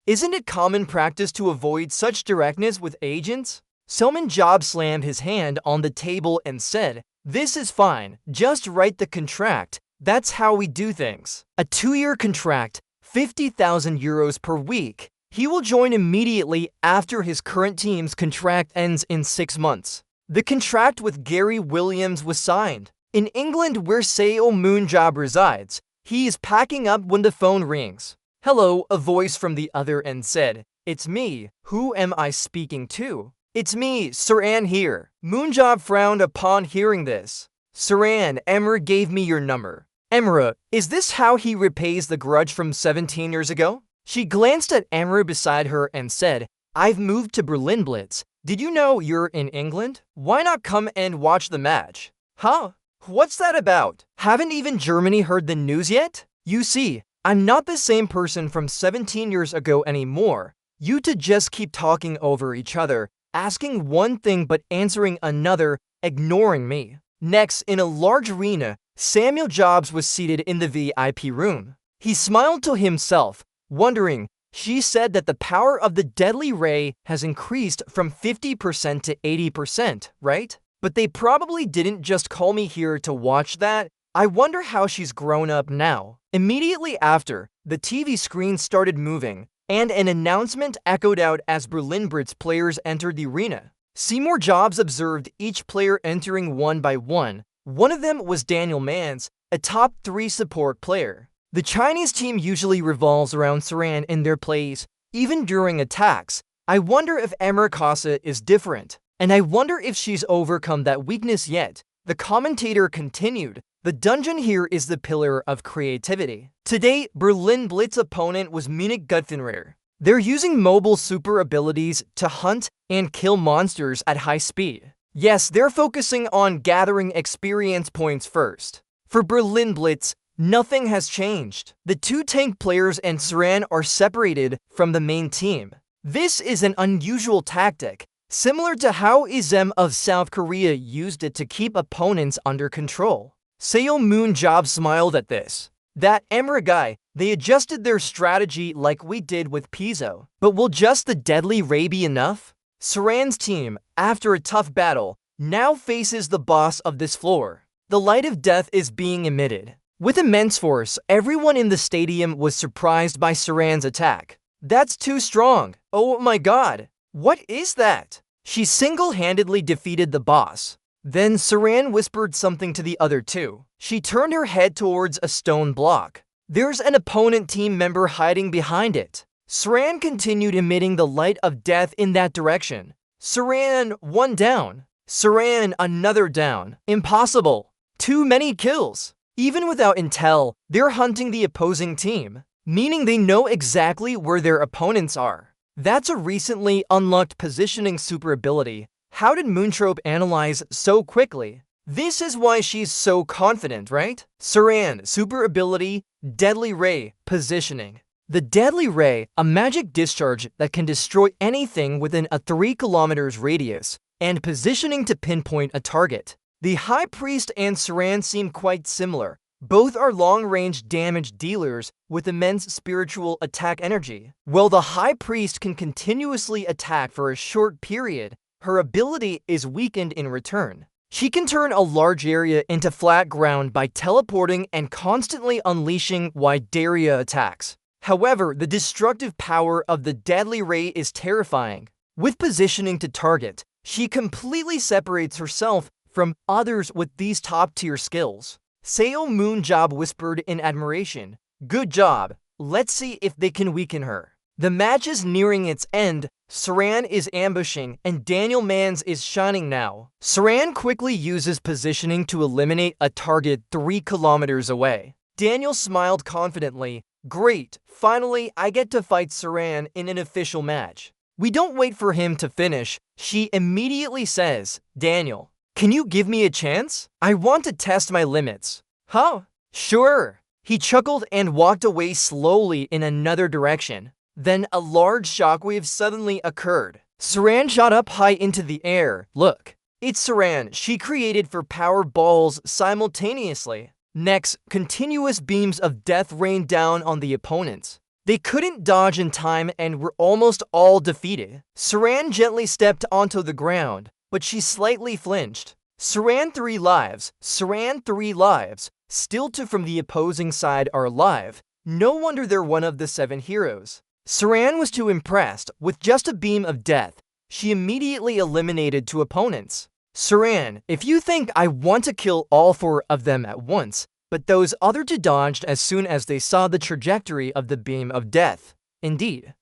Isn't it common practice to avoid such directness with agents? Seo Moondrop slammed his hand on the table and said, this is fine, just write the contract. That's how we do things. A 2-year contract, 50,000 euros per week. He will join immediately after his current team's contract ends in 6 months. The contract with Gary Williams was signed. In England, where Seo Moondrop resides, he is packing up when the phone rings. Hello, a voice from the other end said. It's me. Who am I speaking to? It's me, Suran here. Moondrop frowned upon hearing this. Suran, Emra gave me your number. Emra, is this how he repays the grudge from 17 years ago? She glanced at Emra beside her and said, I've moved to Berlin Blitz. Did you know you're in England? Why not come and watch the match? Huh? What's that about? Haven't even Germany heard the news yet? You see, I'm not the same person from 17 years ago anymore. You two just keep talking over each other, asking one thing but answering another, ignoring me. Next, in a large arena, Samuel Jobs was seated in the VIP room. He smiled to himself, wondering. She said that the power of the deadly ray has increased from 50% to 80%, right? But they probably didn't just call me here to watch that. I wonder how she's grown up now. Immediately after, the TV screen started moving, and an announcement echoed out as Berlin Brits players entered the arena. Seymour Jobs observed each player entering one by one. One of them was Daniel Mans, a top 3 support player. The Chinese team usually revolves around Saran in their plays, even during attacks. I wonder if Emerikasa is different, and I wonder if she's overcome that weakness yet. The commentator continued, the dungeon here is the pillar of creativity. Today, Berlin Blitz opponent was Munich Gutfenrir. They're using mobile super abilities to hunt and kill monsters at high speed. Yes, they're focusing on gathering experience points first. For Berlin Blitz, nothing has changed. The 2 tank players and Saran are separated from the main team. This is an unusual tactic, similar to how Izem of South Korea used it to keep opponents under control. Seo Moon Job smiled at this. That Emrigai, they adjusted their strategy like we did with Pizzo. But will just the deadly ray be enough? Saran's team, after a tough battle, now faces the boss of this floor. The light of death is being emitted. With immense force, everyone in the stadium was surprised by Saran's attack. That's too strong. Oh my god. What is that? She single-handedly defeated the boss. Then Saran whispered something to the other 2. She turned her head towards a stone block. There's an opponent team member hiding behind it. Saran continued emitting the light of death in that direction. Saran, 1 down. Saran, another down. Impossible. Too many kills. Even without intel, they're hunting the opposing team, meaning they know exactly where their opponents are. That's a recently unlocked positioning super ability. How did Moontrope analyze so quickly? This is why she's so confident, right? Saran, super ability, Deadly Ray, positioning. The Deadly Ray, a magic discharge that can destroy anything within a 3 kilometers radius, and positioning to pinpoint a target. The High Priest and Saran seem quite similar. Both are long-range damage dealers with immense spiritual attack energy. While the High Priest can continuously attack for a short period, her ability is weakened in return. She can turn a large area into flat ground by teleporting and constantly unleashing wide area attacks. However, the destructive power of the Deadly Ray is terrifying. With positioning to target, she completely separates herself from others with these top-tier skills. Seo Moon Job whispered in admiration. Good job. Let's see if they can weaken her. The match is nearing its end. Saran is ambushing, and Daniel Mans is shining now. Saran quickly uses positioning to eliminate a target 3 kilometers away. Daniel smiled confidently. Great, finally I get to fight Saran in an official match. We don't wait for him to finish. She immediately says, Daniel, can you give me a chance? I want to test my limits. Huh? Sure. He chuckled and walked away slowly in another direction. Then a large shockwave suddenly occurred. Saran shot up high into the air. Look, it's Saran. She created for power balls simultaneously. Next, continuous beams of death rained down on the opponents. They couldn't dodge in time and were almost all defeated. Saran gently stepped onto the ground, but she slightly flinched. Saran 3 lives. Saran 3 lives. Still 2 from the opposing side are alive. No wonder they're one of the 7 heroes. Saran was too impressed. With just a beam of death, she immediately eliminated 2 opponents. Saran, if you think I want to kill all 4 of them at once, but those other 2 dodged as soon as they saw the trajectory of the beam of death. Indeed.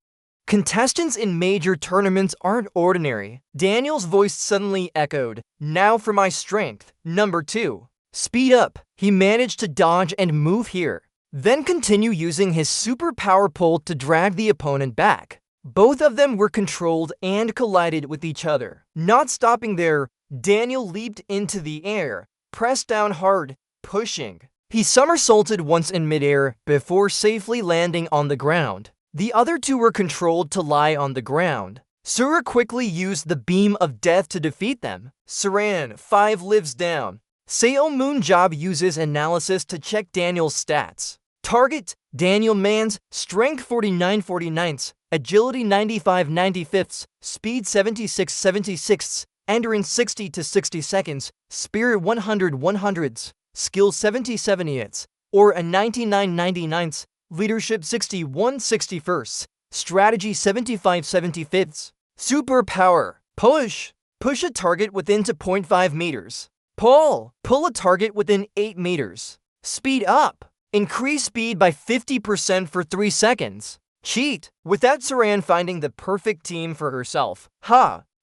Contestants in major tournaments aren't ordinary. Daniel's voice suddenly echoed. Now for my strength. Number 2. Speed up. He managed to dodge and move here. Then continue using his super power pole to drag the opponent back. Both of them were controlled and collided with each other. Not stopping there, Daniel leaped into the air, pressed down hard, pushing. He somersaulted once in midair before safely landing on the ground. The other 2 were controlled to lie on the ground. Sura quickly used the beam of death to defeat them. Saran, 5 lives down. Superhuman job uses analysis to check Daniel's stats. Target: Daniel Mann's strength 49 agility 95 speed 76 endurance 60 to 60 seconds, spirit 100 skill 70 or a 99 leadership 61 strategy 75 Superpower: push a target within 2.5 meters. Pull a target within 8 meters. Speed up: increase speed by 50% for 3 seconds. Cheat: without Saran finding the perfect team for herself.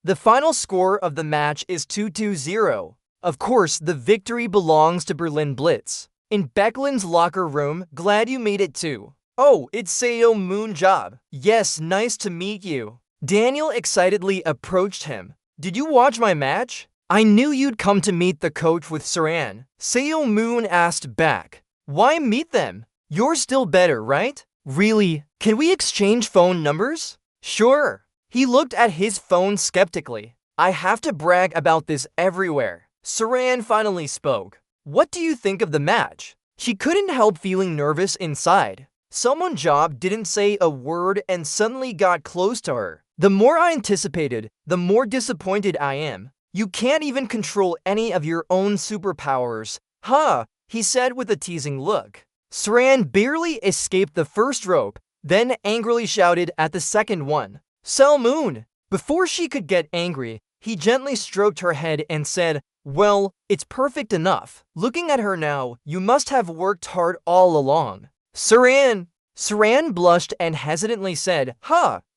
The final score of the match is 2-0. Of course, the victory belongs to Berlin Blitz. In Becklin's locker room, glad you made it too. Oh, it's Superhuman job. Yes, nice to meet you. Daniel excitedly approached him. Did you watch my match? I knew you'd come to meet the coach with Saran. Superhuman asked back. Why meet them? You're still better, right? Really? Can we exchange phone numbers? Sure. He looked at his phone skeptically. I have to brag about this everywhere. Saran finally spoke. What do you think of the match? She couldn't help feeling nervous inside. Someone job didn't say a word and suddenly got close to her. The more I anticipated, the more disappointed I am. You can't even control any of your own superpowers. He said with a teasing look. Saran barely escaped the first rope, then angrily shouted at the second one. Superhuman! Before she could get angry, he gently stroked her head and said, well, it's perfect enough. Looking at her now, you must have worked hard all along. Saran blushed and hesitantly said,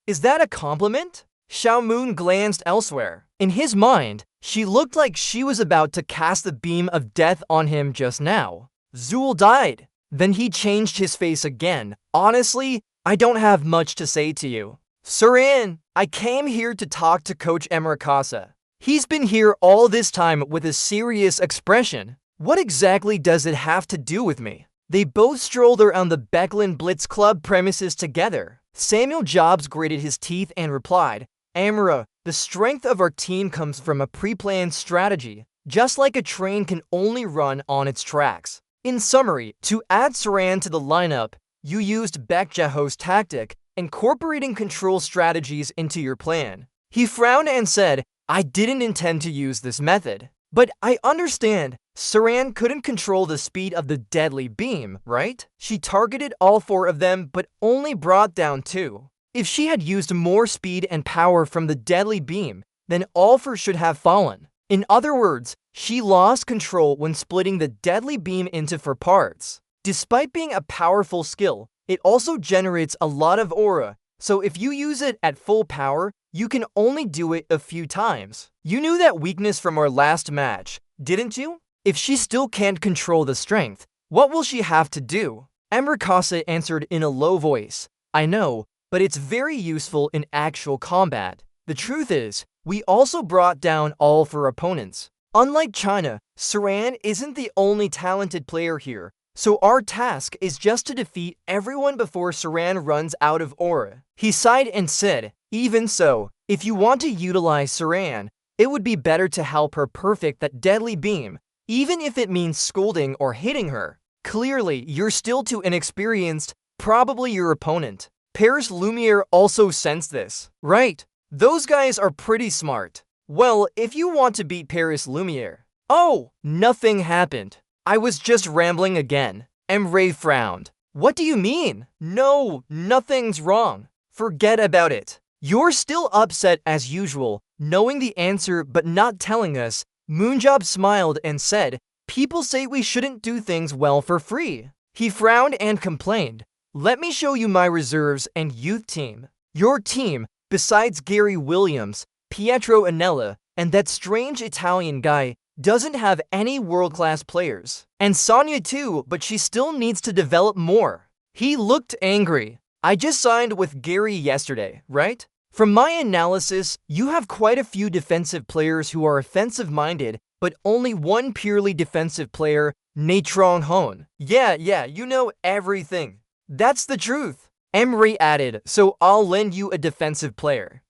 is that a compliment? Superhuman glanced elsewhere. In his mind, she looked like she was about to cast the beam of death on him just now. Zul died. Then he changed his face again. Honestly, I don't have much to say to you. Saran, I came here to talk to Coach Emerakasa. He's been here all this time with a serious expression. What exactly does it have to do with me? They both strolled around the Becklin Blitz Club premises together. Samuel Jobs gritted his teeth and replied, Amara, the strength of our team comes from a pre-planned strategy, just like a train can only run on its tracks. In summary, to add Saran to the lineup, you used Bekjaho's tactic, incorporating control strategies into your plan. He frowned and said, I didn't intend to use this method. But I understand, Saran couldn't control the speed of the deadly beam, right? She targeted all 4 of them, but only brought down 2. If she had used more speed and power from the deadly beam, then all 4 should have fallen. In other words, she lost control when splitting the deadly beam into 4 parts. Despite being a powerful skill, it also generates a lot of aura, so if you use it at full power, you can only do it a few times. You knew that weakness from our last match, didn't you? If she still can't control the strength, what will she have to do? Emerakasa answered in a low voice. I know, but it's very useful in actual combat. The truth is, we also brought down all 4 opponents. Unlike China, Saran isn't the only talented player here, so our task is just to defeat everyone before Saran runs out of aura. He sighed and said, even so, if you want to utilize Saran, it would be better to help her perfect that deadly beam, even if it means scolding or hitting her. Clearly, you're still too inexperienced, probably your opponent. Paris Lumiere also sensed this. Right, those guys are pretty smart. Well, if you want to beat Paris Lumiere. Oh, nothing happened. I was just rambling again. Emre frowned. What do you mean? No, nothing's wrong. Forget about it. You're still upset as usual, knowing the answer but not telling us. Moonjob smiled and said, people say we shouldn't do things well for free. He frowned and complained. Let me show you my reserves and youth team. Your team, besides Gary Williams, Pietro Anella, and that strange Italian guy, doesn't have any world-class players. And Sonia too, but she still needs to develop more. He looked angry. I just signed with Gary yesterday, right? From my analysis, you have quite a few defensive players who are offensive-minded, but only one purely defensive player, Natrong Hon. Yeah, you know everything. That's the truth. Emery added, so I'll lend you a defensive player.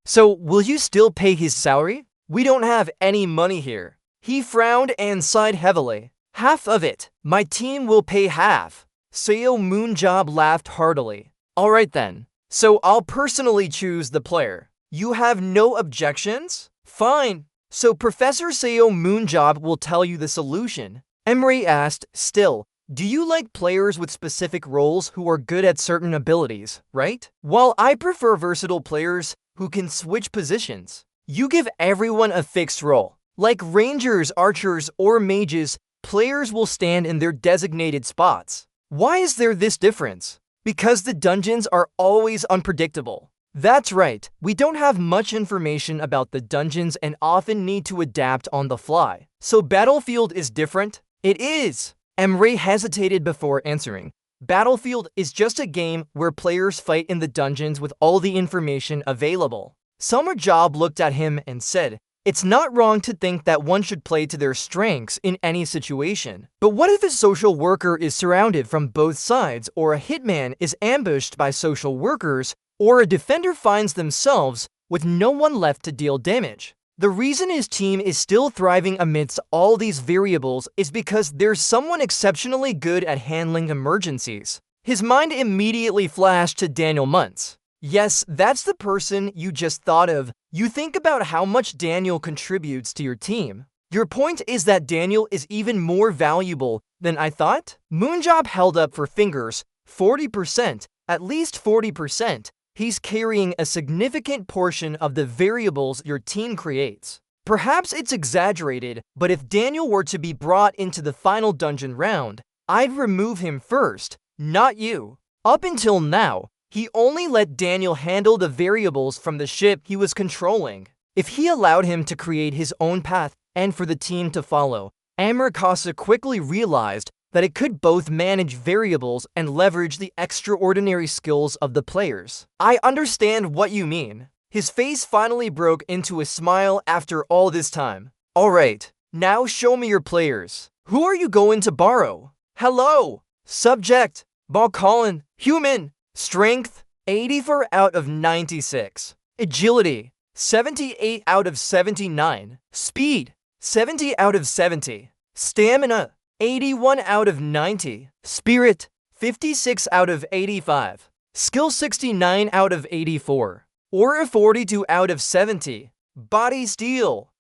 So will you still pay his salary? We don't have any money here. He frowned and sighed heavily. Half of it. My team will pay half. Seo Moonjob laughed heartily. Alright then. So I'll personally choose the player. You have no objections? Fine. So Professor Seo Moonjob will tell you the solution. Emery asked, still, do you like players with specific roles who are good at certain abilities, right? While I prefer versatile players who can switch positions. You give everyone a fixed role. Like rangers, archers, or mages, players will stand in their designated spots. Why is there this difference? Because the dungeons are always unpredictable. That's right, we don't have much information about the dungeons and often need to adapt on the fly. So Battlefield is different? It is! Emre hesitated before answering. Battlefield is just a game where players fight in the dungeons with all the information available. Summer Job looked at him and said, it's not wrong to think that one should play to their strengths in any situation. But what if a social worker is surrounded from both sides, or a hitman is ambushed by social workers, or a defender finds themselves with no one left to deal damage? The reason his team is still thriving amidst all these variables is because there's someone exceptionally good at handling emergencies. His mind immediately flashed to Daniel Muntz. Yes, that's the person you just thought of. You think about how much Daniel contributes to your team. Your point is that Daniel is even more valuable than I thought? Moonjob held up for fingers. 40%, at least 40%. He's carrying a significant portion of the variables your team creates. Perhaps it's exaggerated, but if Daniel were to be brought into the final dungeon round, I'd remove him first, not you. Up until now, he only let Daniel handle the variables from the ship he was controlling. If he allowed him to create his own path and for the team to follow, Amarikasa quickly realized that it could both manage variables and leverage the extraordinary skills of the players. I understand what you mean. His face finally broke into a smile after all this time. Alright, now show me your players. Who are you going to borrow? Hello! Subject, Balcolin, Human. Strength, 84 out of 96. Agility, 78 out of 79. Speed, 70 out of 70. Stamina, 81 out of 90. Spirit, 56 out of 85. Skill 69 out of 84. Aura 42 out of 70. Body Steel.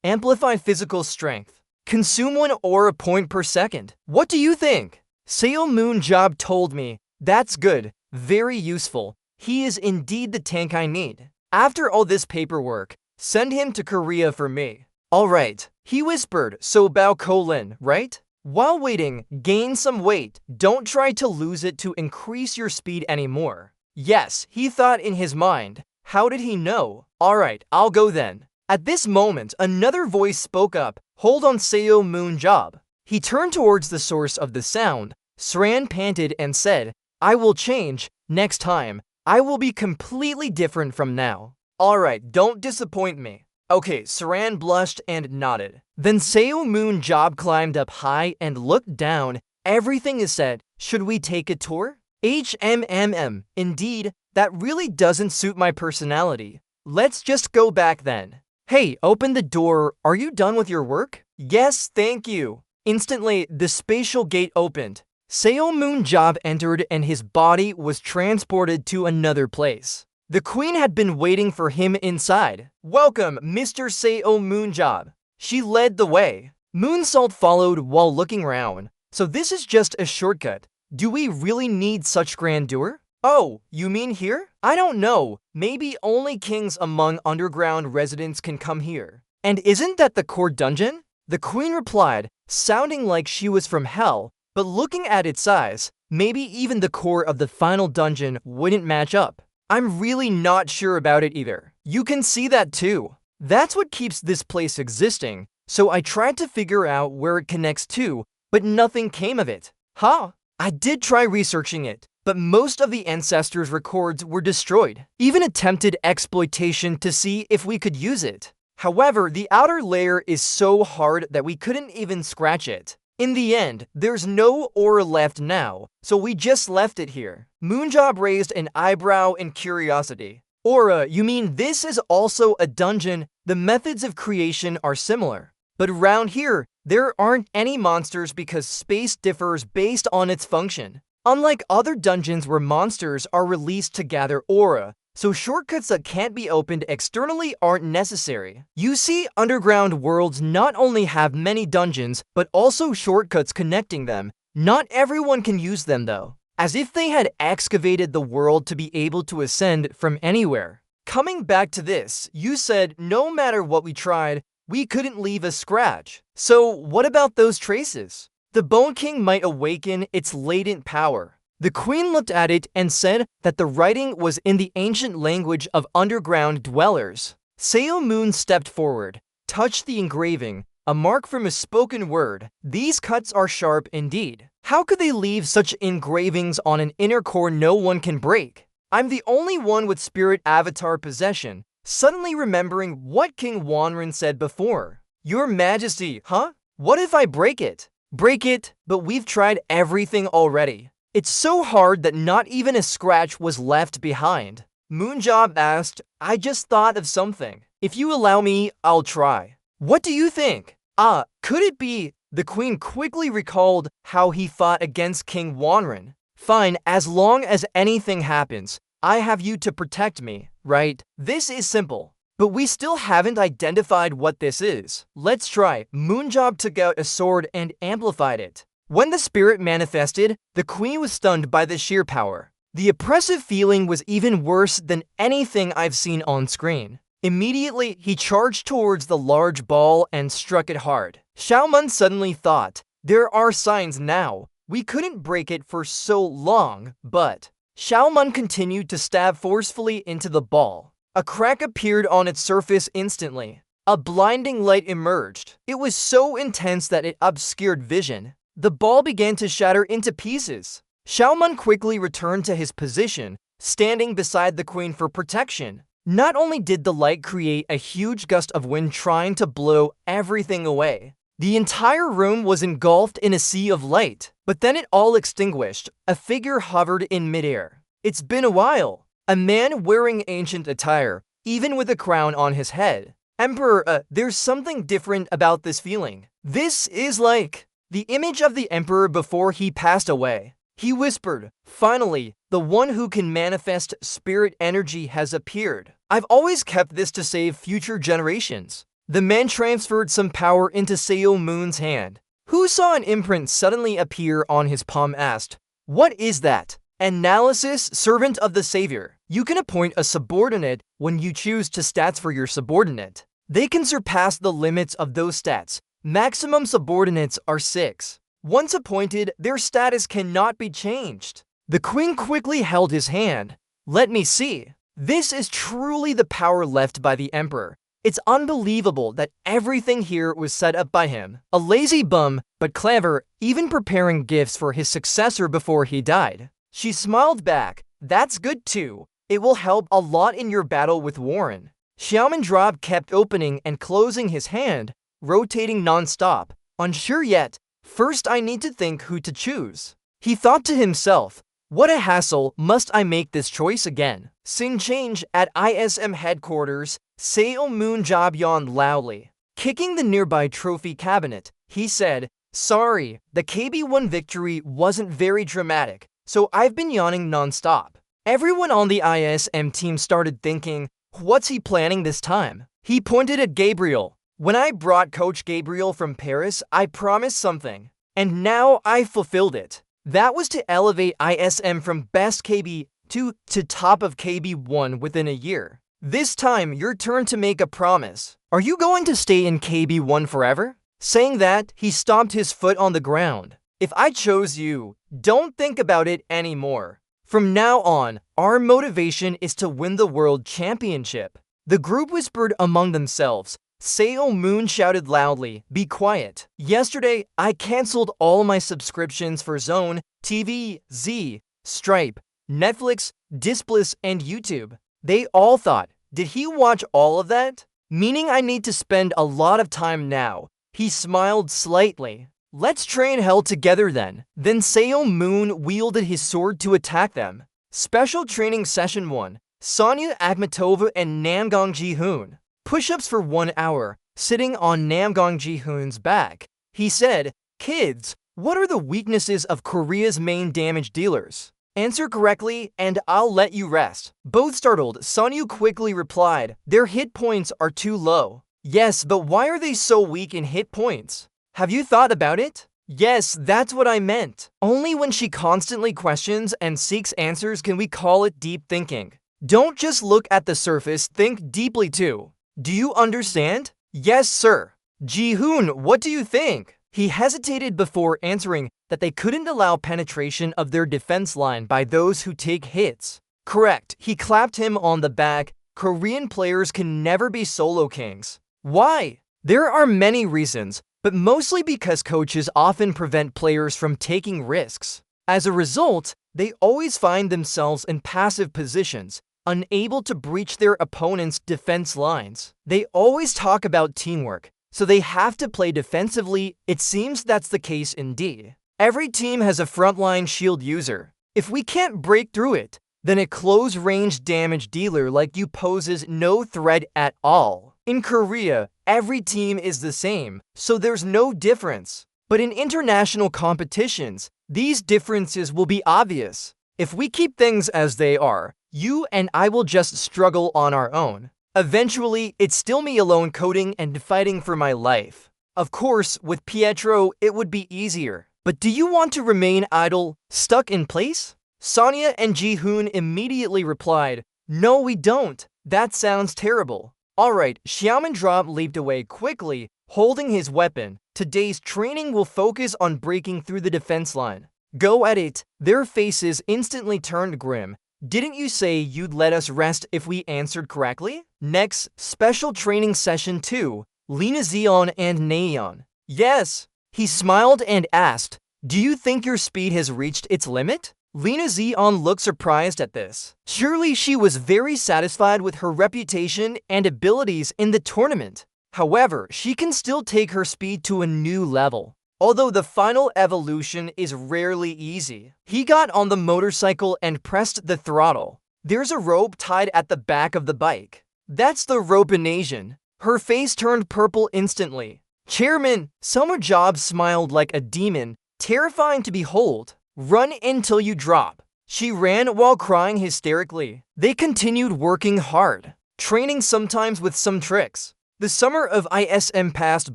Amplify physical strength. Consume 1 aura point per second. What do you think? Seo Moonjob told me. That's good. Very useful. He is indeed the tank I need. After all this paperwork, send him to Korea for me. Alright, he whispered, so Balcolin, right? While waiting, gain some weight. Don't try to lose it to increase your speed anymore. Yes, he thought in his mind. How did he know? Alright, I'll go then. At this moment, another voice spoke up. Hold on, Seo Moonjob. He turned towards the source of the sound. Sran panted and said, I will change. Next time, I will be completely different from now. Alright, don't disappoint me. Okay, Saran blushed and nodded. Then Seo Moonjob climbed up high and looked down. Everything is set. Should we take a tour? Indeed, that really doesn't suit my personality. Let's just go back then. Hey, open the door. Are you done with your work? Yes, thank you. Instantly, the spatial gate opened. Seo Moonjob entered and his body was transported to another place. The queen had been waiting for him inside. Welcome, Mr. Seo Moonjob. She led the way. Moonsalt followed while looking round. So this is just a shortcut. Do we really need such grandeur? Oh, you mean here? I don't know. Maybe only kings among underground residents can come here. And isn't that the core dungeon? The queen replied, sounding like she was from hell. But looking at its size, maybe even the core of the final dungeon wouldn't match up. I'm really not sure about it either. You can see that too. That's what keeps this place existing, so I tried to figure out where it connects to, but nothing came of it. Huh? I did try researching it, but most of the ancestors' records were destroyed. Even attempted exploitation to see if we could use it. However, the outer layer is so hard that we couldn't even scratch it. In the end, there's no aura left now, so we just left it here. Moonjob raised an eyebrow in curiosity. Aura, you mean this is also a dungeon? The methods of creation are similar. But around here, there aren't any monsters because space differs based on its function. Unlike other dungeons where monsters are released to gather aura, so shortcuts that can't be opened externally aren't necessary. You see, underground worlds not only have many dungeons, but also shortcuts connecting them. Not everyone can use them though, as if they had excavated the world to be able to ascend from anywhere. Coming back to this, you said no matter what we tried, we couldn't leave a scratch. So what about those traces? The Bone King might awaken its latent power. The queen looked at it and said that the writing was in the ancient language of underground dwellers. Seo Moon stepped forward, touched the engraving, a mark from a spoken word. These cuts are sharp indeed. How could they leave such engravings on an inner core no one can break? I'm the only one with spirit avatar possession, suddenly remembering what King Wanren said before. Your Majesty, huh? What if I break it? Break it, but we've tried everything already. It's so hard that not even a scratch was left behind. Moonjob asked, I just thought of something. If you allow me, I'll try. What do you think? Could it be? The queen quickly recalled how he fought against King Wanren. Fine, as long as anything happens, I have you to protect me, right? This is simple. But we still haven't identified what this is. Let's try. Moonjob took out a sword and amplified it. When the spirit manifested, the queen was stunned by the sheer power. The oppressive feeling was even worse than anything I've seen on screen. Immediately, he charged towards the large ball and struck it hard. Xiaoman suddenly thought, there are signs now. We couldn't break it for so long, but... Xiaoman continued to stab forcefully into the ball. A crack appeared on its surface instantly. A blinding light emerged. It was so intense that it obscured vision. The ball began to shatter into pieces. Xiaoman quickly returned to his position, standing beside the queen for protection. Not only did the light create a huge gust of wind trying to blow everything away, the entire room was engulfed in a sea of light. But then it all extinguished. A figure hovered in midair. It's been a while. A man wearing ancient attire, even with a crown on his head. Emperor, there's something different about this feeling. This is like... the image of the emperor before he passed away. He whispered, finally, the one who can manifest spirit energy has appeared. I've always kept this to save future generations. The man transferred some power into Seo Moon's hand. Who saw an imprint suddenly appear on his palm asked, what is that? Analysis, servant of the savior. You can appoint a subordinate when you choose to stats for your subordinate. They can surpass the limits of those stats. Maximum subordinates are 6. Once appointed, their status cannot be changed. The queen quickly held his hand. Let me see. This is truly the power left by the emperor. It's unbelievable that everything here was set up by him. A lazy bum, but clever, even preparing gifts for his successor before he died. She smiled back. That's good too. It will help a lot in your battle with Warren. Xiaoman Drop kept opening and closing his hand, rotating non-stop. Unsure yet, first I need to think who to choose. He thought to himself, what a hassle, must I make this choice again? Scene change at ISM headquarters, Seo Moon Job yawned loudly. Kicking the nearby trophy cabinet, he said, sorry, the KB1 victory wasn't very dramatic, so I've been yawning non-stop. Everyone on the ISM team started thinking, what's he planning this time? He pointed at Gabriel. When I brought Coach Gabriel from Paris, I promised something. And now I fulfilled it. That was to elevate ISM from best KB2 to top of KB1 within a year. This time, your turn to make a promise. Are you going to stay in KB1 forever? Saying that, he stomped his foot on the ground. If I chose you, don't think about it anymore. From now on, our motivation is to win the World Championship. The group whispered among themselves. Seo Moon shouted loudly, be quiet. Yesterday, I cancelled all my subscriptions for Zone, TV, Z, Stripe, Netflix, Displiss, and YouTube. They all thought, did he watch all of that? Meaning I need to spend a lot of time now. He smiled slightly. Let's train hell together then. Then Seo Moon wielded his sword to attack them. Special Training Session 1. Sonia Akhmatova and Namgang Ji-hoon. Push-ups for 1 hour, sitting on Namgang Ji-hoon's back. He said, "Kids, what are the weaknesses of Korea's main damage dealers? Answer correctly, and I'll let you rest." Both startled, Sonia quickly replied, "Their hit points are too low." "Yes, but why are they so weak in hit points? Have you thought about it?" "Yes, that's what I meant. Only when she constantly questions and seeks answers can we call it deep thinking. Don't just look at the surface, think deeply too. Do you understand?" "Yes, sir." "Ji-hoon, what do you think?" He hesitated before answering that they couldn't allow penetration of their defense line by those who take hits. "Correct." He clapped him on the back. "Korean players can never be solo kings." "Why?" "There are many reasons, but mostly because coaches often prevent players from taking risks. As a result, they always find themselves in passive positions, unable to breach their opponent's defense lines. They always talk about teamwork, so they have to play defensively. It seems that's the case indeed. Every team has a frontline shield user. If we can't break through it, then a close-range damage dealer like you poses no threat at all. In Korea, every team is the same, so there's no difference. But in international competitions, these differences will be obvious. If we keep things as they are, you and I will just struggle on our own. Eventually, it's still me alone coding and fighting for my life. Of course, with Pietro, it would be easier. But do you want to remain idle, stuck in place?" Sonia and Ji-hoon immediately replied, "No, we don't. That sounds terrible." "Alright," Xiaomandrop leaped away quickly, holding his weapon. "Today's training will focus on breaking through the defense line." "Go at it." Their faces instantly turned grim. "Didn't you say you'd let us rest if we answered correctly?" Next, Special Training Session 2, Lina Zeon and Naeon. "Yes." He smiled and asked, "Do you think your speed has reached its limit?" Lina Zeon looked surprised at this. Surely she was very satisfied with her reputation and abilities in the tournament. However, she can still take her speed to a new level. Although the final evolution is rarely easy. He got on the motorcycle and pressed the throttle. There's a rope tied at the back of the bike. "That's the rope in Asian." Her face turned purple instantly. "Chairman," Summer Job smiled like a demon, terrifying to behold. "Run until you drop." She ran while crying hysterically. They continued working hard, training sometimes with some tricks. The summer of ISM passed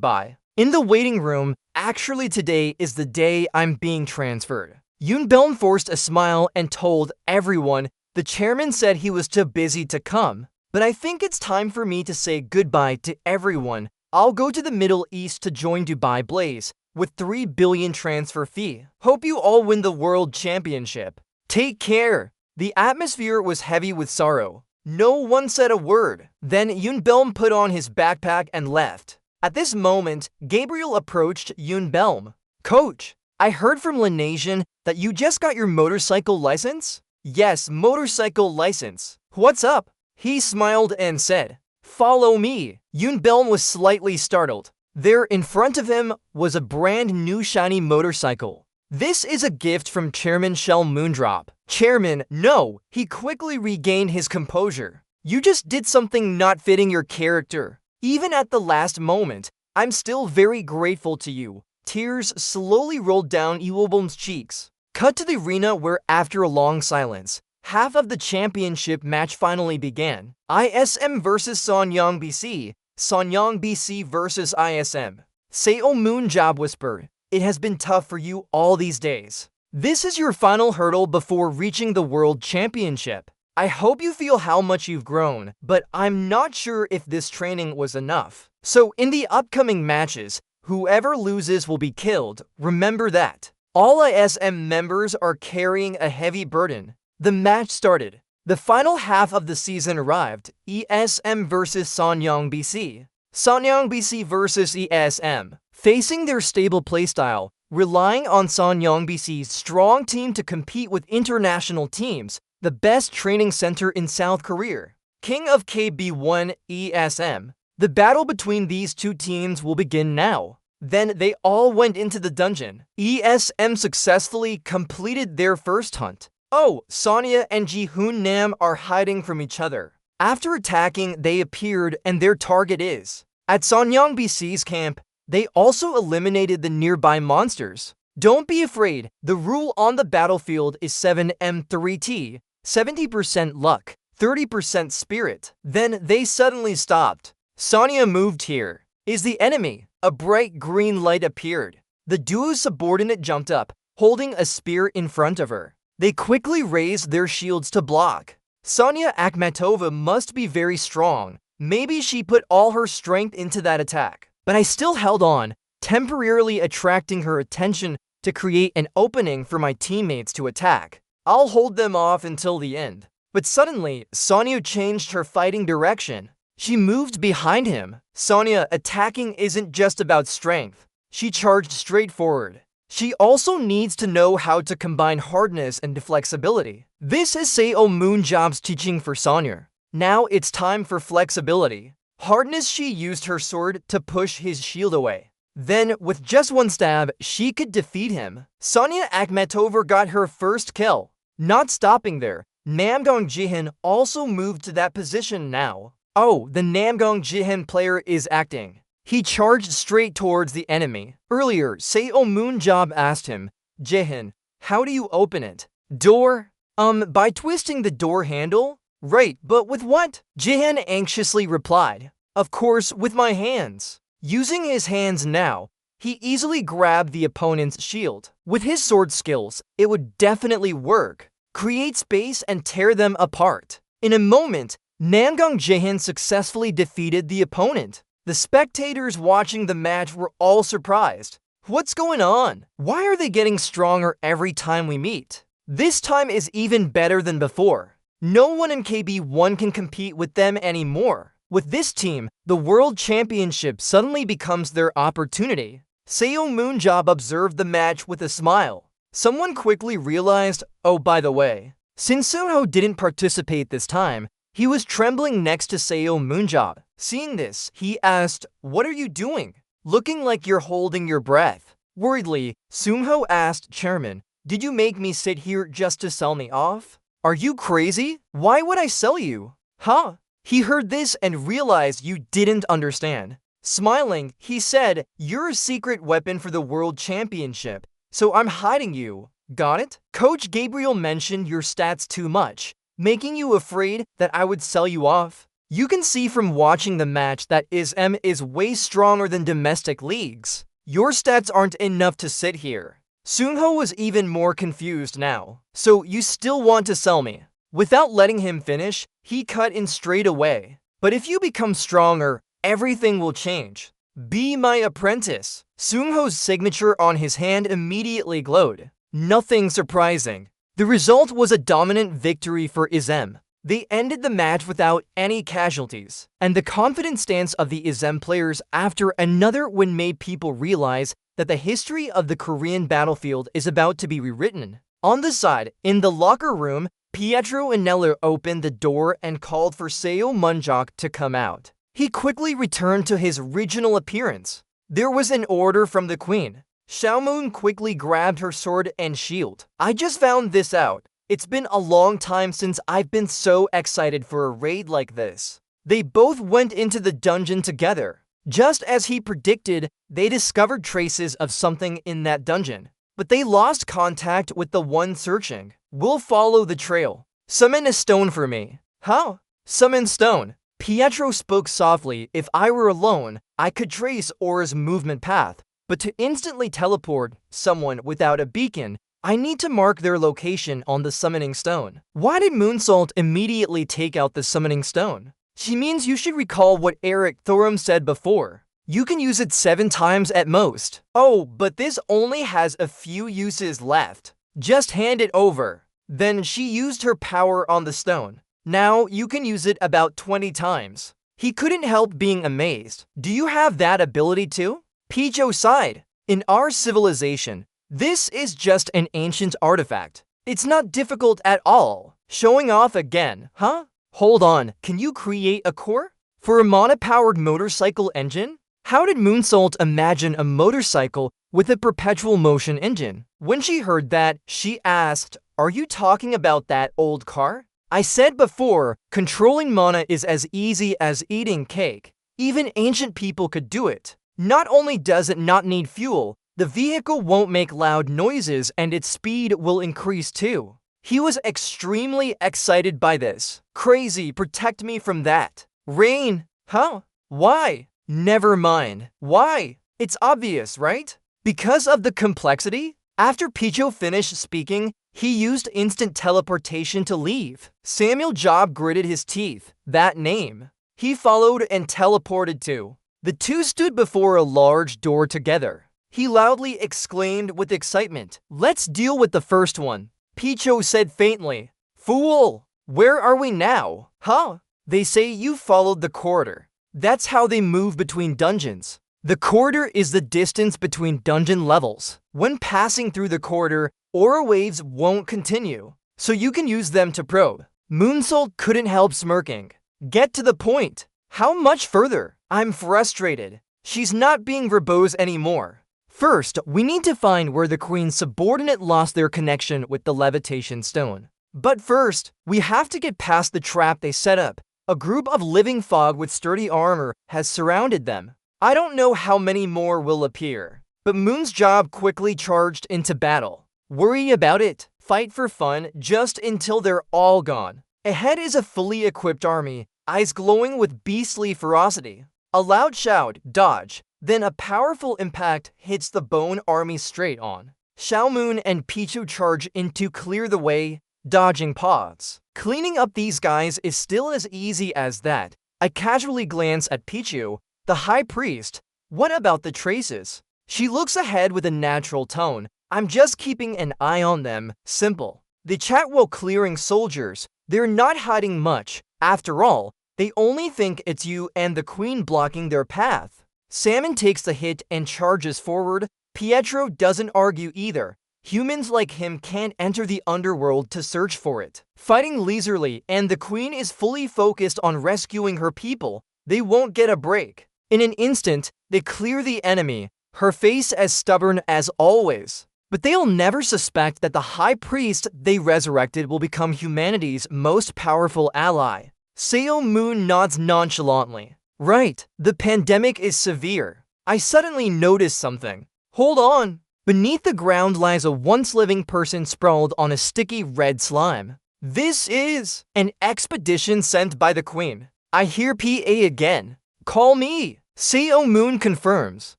by. In the waiting room, "Actually today is the day I'm being transferred." Yoonbeom forced a smile and told everyone the chairman said he was too busy to come. "But I think it's time for me to say goodbye to everyone. I'll go to the Middle East to join Dubai Blaze with 3 billion transfer fee. Hope you all win the World Championship. Take care." The atmosphere was heavy with sorrow. No one said a word. Then Yoonbeom put on his backpack and left. At this moment, Gabriel approached Yoonbeom. "Coach, I heard from Linasian that you just got your motorcycle license?" "Yes, motorcycle license. What's up?" He smiled and said, "Follow me." Yoonbeom was slightly startled. There in front of him was a brand new shiny motorcycle. "This is a gift from Chairman Shell Moondrop." "Chairman, no." He quickly regained his composure. "You just did something not fitting your character. Even at the last moment, I'm still very grateful to you." Tears slowly rolled down Yoonbeom's cheeks. Cut to the arena where, after a long silence, half of the championship match finally began. ISM versus Sonyang BC. Sonyang BC versus ISM. Seo Moon Job whispered, "It has been tough for you all these days. This is your final hurdle before reaching the World Championship. I hope you feel how much you've grown, but I'm not sure if this training was enough. So in the upcoming matches, whoever loses will be killed. Remember that. All ISM members are carrying a heavy burden." The match started. The final half of the season arrived. ESM versus Sonyang BC. Sonyang BC versus ESM. Facing their stable playstyle, relying on Sonyang BC's strong team to compete with international teams, the best training center in South Korea. King of KB1 ESM. The battle between these two teams will begin now. Then they all went into the dungeon. ESM successfully completed their first hunt. Oh, Sonya and Ji-hoon Nam are hiding from each other. After attacking, they appeared and their target is at Sonyang BC's camp. They also eliminated the nearby monsters. Don't be afraid, the rule on the battlefield is 7M3T, 70% luck, 30% spirit. Then they suddenly stopped. Sonya moved here. Is the enemy? A bright green light appeared. The duo's subordinate jumped up, holding a spear in front of her. They quickly raised their shields to block. Sonya Akhmatova must be very strong. Maybe she put all her strength into that attack. But I still held on, temporarily attracting her attention to create an opening for my teammates to attack. I'll hold them off until the end. But suddenly, Sonya changed her fighting direction. She moved behind him. Sonya attacking isn't just about strength. She charged straight forward. She also needs to know how to combine hardness and flexibility. This is Seo Moonjob's teaching for Sonya. Now it's time for flexibility. Hardness, she used her sword to push his shield away. Then, with just one stab, she could defeat him. Sonya Akhmatova got her first kill. Not stopping there, Namgong Jihin also moved to that position now. Oh, the Namgong Jihin player is acting. He charged straight towards the enemy. Earlier, Seo Moonjob asked him, Jihin, how do you open it? Door? By twisting the door handle? Right, but with what? Jihin anxiously replied, of course, with my hands. Using his hands now, he easily grabbed the opponent's shield. With his sword skills, it would definitely work. Create space and tear them apart. In a moment, Namgong Jihin successfully defeated the opponent. The spectators watching the match were all surprised. What's going on? Why are they getting stronger every time we meet? This time is even better than before. No one in KB1 can compete with them anymore. With this team, the World Championship suddenly becomes their opportunity. Seo Moonjob observed the match with a smile. Someone quickly realized, oh, by the way, since Sunho didn't participate this time, he was trembling next to Seo Moonjob. Seeing this, he asked, what are you doing? Looking like you're holding your breath. Worriedly, Sunho asked Chairman, did you make me sit here just to sell me off? Are you crazy? Why would I sell you? Huh? He heard this and realized you didn't understand. Smiling, he said, you're a secret weapon for the World Championship, so I'm hiding you. Got it? Coach Gabriel mentioned your stats too much, making you afraid that I would sell you off. You can see from watching the match that ISM is way stronger than domestic leagues. Your stats aren't enough to sit here. Sunho was even more confused now. So you still want to sell me? Without letting him finish, he cut in straight away. But if you become stronger, everything will change. Be my apprentice. Sunho's signature on his hand immediately glowed. Nothing surprising. The result was a dominant victory for ISM. They ended the match without any casualties. And the confident stance of the ISM players after another win made people realize that the history of the Korean battlefield is about to be rewritten. On the side, in the locker room, Pietro Anello opened the door and called for Seo Moonjok to come out. He quickly returned to his original appearance. There was an order from the queen. Xiaomoon quickly grabbed her sword and shield. I just found this out. It's been a long time since I've been so excited for a raid like this. They both went into the dungeon together. Just as he predicted, they discovered traces of something in that dungeon. But they lost contact with the one searching. We'll follow the trail. Summon a stone for me. Huh? Summon stone. Pietro spoke softly. If I were alone, I could trace Aura's movement path. But to instantly teleport someone without a beacon, I need to mark their location on the summoning stone. Why did Moonsalt immediately take out the summoning stone? She means you should recall what Eric Thorum said before. You can use it 7 times at most. Oh, but this only has a few uses left. Just hand it over. Then she used her power on the stone. Now you can use it about 20 times. He couldn't help being amazed. Do you have that ability too? Pijo sighed. In our civilization, this is just an ancient artifact. It's not difficult at all. Showing off again, huh? Hold on, can you create a core? For a mana-powered motorcycle engine? How did Moonsalt imagine a motorcycle with a perpetual motion engine. When she heard that, she asked, "Are you talking about that old car?" I said before, controlling mana is as easy as eating cake. Even ancient people could do it. Not only does it not need fuel, the vehicle won't make loud noises and its speed will increase too. He was extremely excited by this. Crazy, protect me from that. Rain, huh? Why? Never mind. Why? It's obvious, right? Because of the complexity? After Picho finished speaking, he used instant teleportation to leave. Samuel Job gritted his teeth. That name. He followed and teleported too. The two stood before a large door together. He loudly exclaimed with excitement, "Let's deal with the first one." Picho said faintly, "Fool! Where are we now? Huh? They say you followed the corridor. That's how they move between dungeons. The corridor is the distance between dungeon levels. When passing through the corridor, aura waves won't continue, so you can use them to probe." Moonsalt couldn't help smirking. Get to the point. How much further? I'm frustrated. She's not being verbose anymore. First, we need to find where the Queen's subordinate lost their connection with the levitation stone. But first, we have to get past the trap they set up. A group of living fog with sturdy armor has surrounded them. I don't know how many more will appear, but Moon's Job quickly charged into battle. Worry about it. Fight for fun just until they're all gone. Ahead is a fully equipped army, eyes glowing with beastly ferocity. A loud shout, dodge, then a powerful impact hits the bone army straight on. Xiaomoon and Pichu charge in to clear the way, dodging pods. Cleaning up these guys is still as easy as that. I casually glance at Pichu, the High Priest. What about the traces? She looks ahead with a natural tone. I'm just keeping an eye on them. Simple. They chat while clearing soldiers. They're not hiding much. After all, they only think it's you and the Queen blocking their path. Salmon takes the hit and charges forward. Pietro doesn't argue either. Humans like him can't enter the underworld to search for it. Fighting leisurely, and the Queen is fully focused on rescuing her people. They won't get a break. In an instant, they clear the enemy, her face as stubborn as always. But they'll never suspect that the High Priest they resurrected will become humanity's most powerful ally. Seo Moon nods nonchalantly. Right, the pandemic is severe. I suddenly noticed something. Hold on. Beneath the ground lies a once living person sprawled on a sticky red slime. This is an expedition sent by the Queen. I hear PA again. Call me. Seo Moon confirms.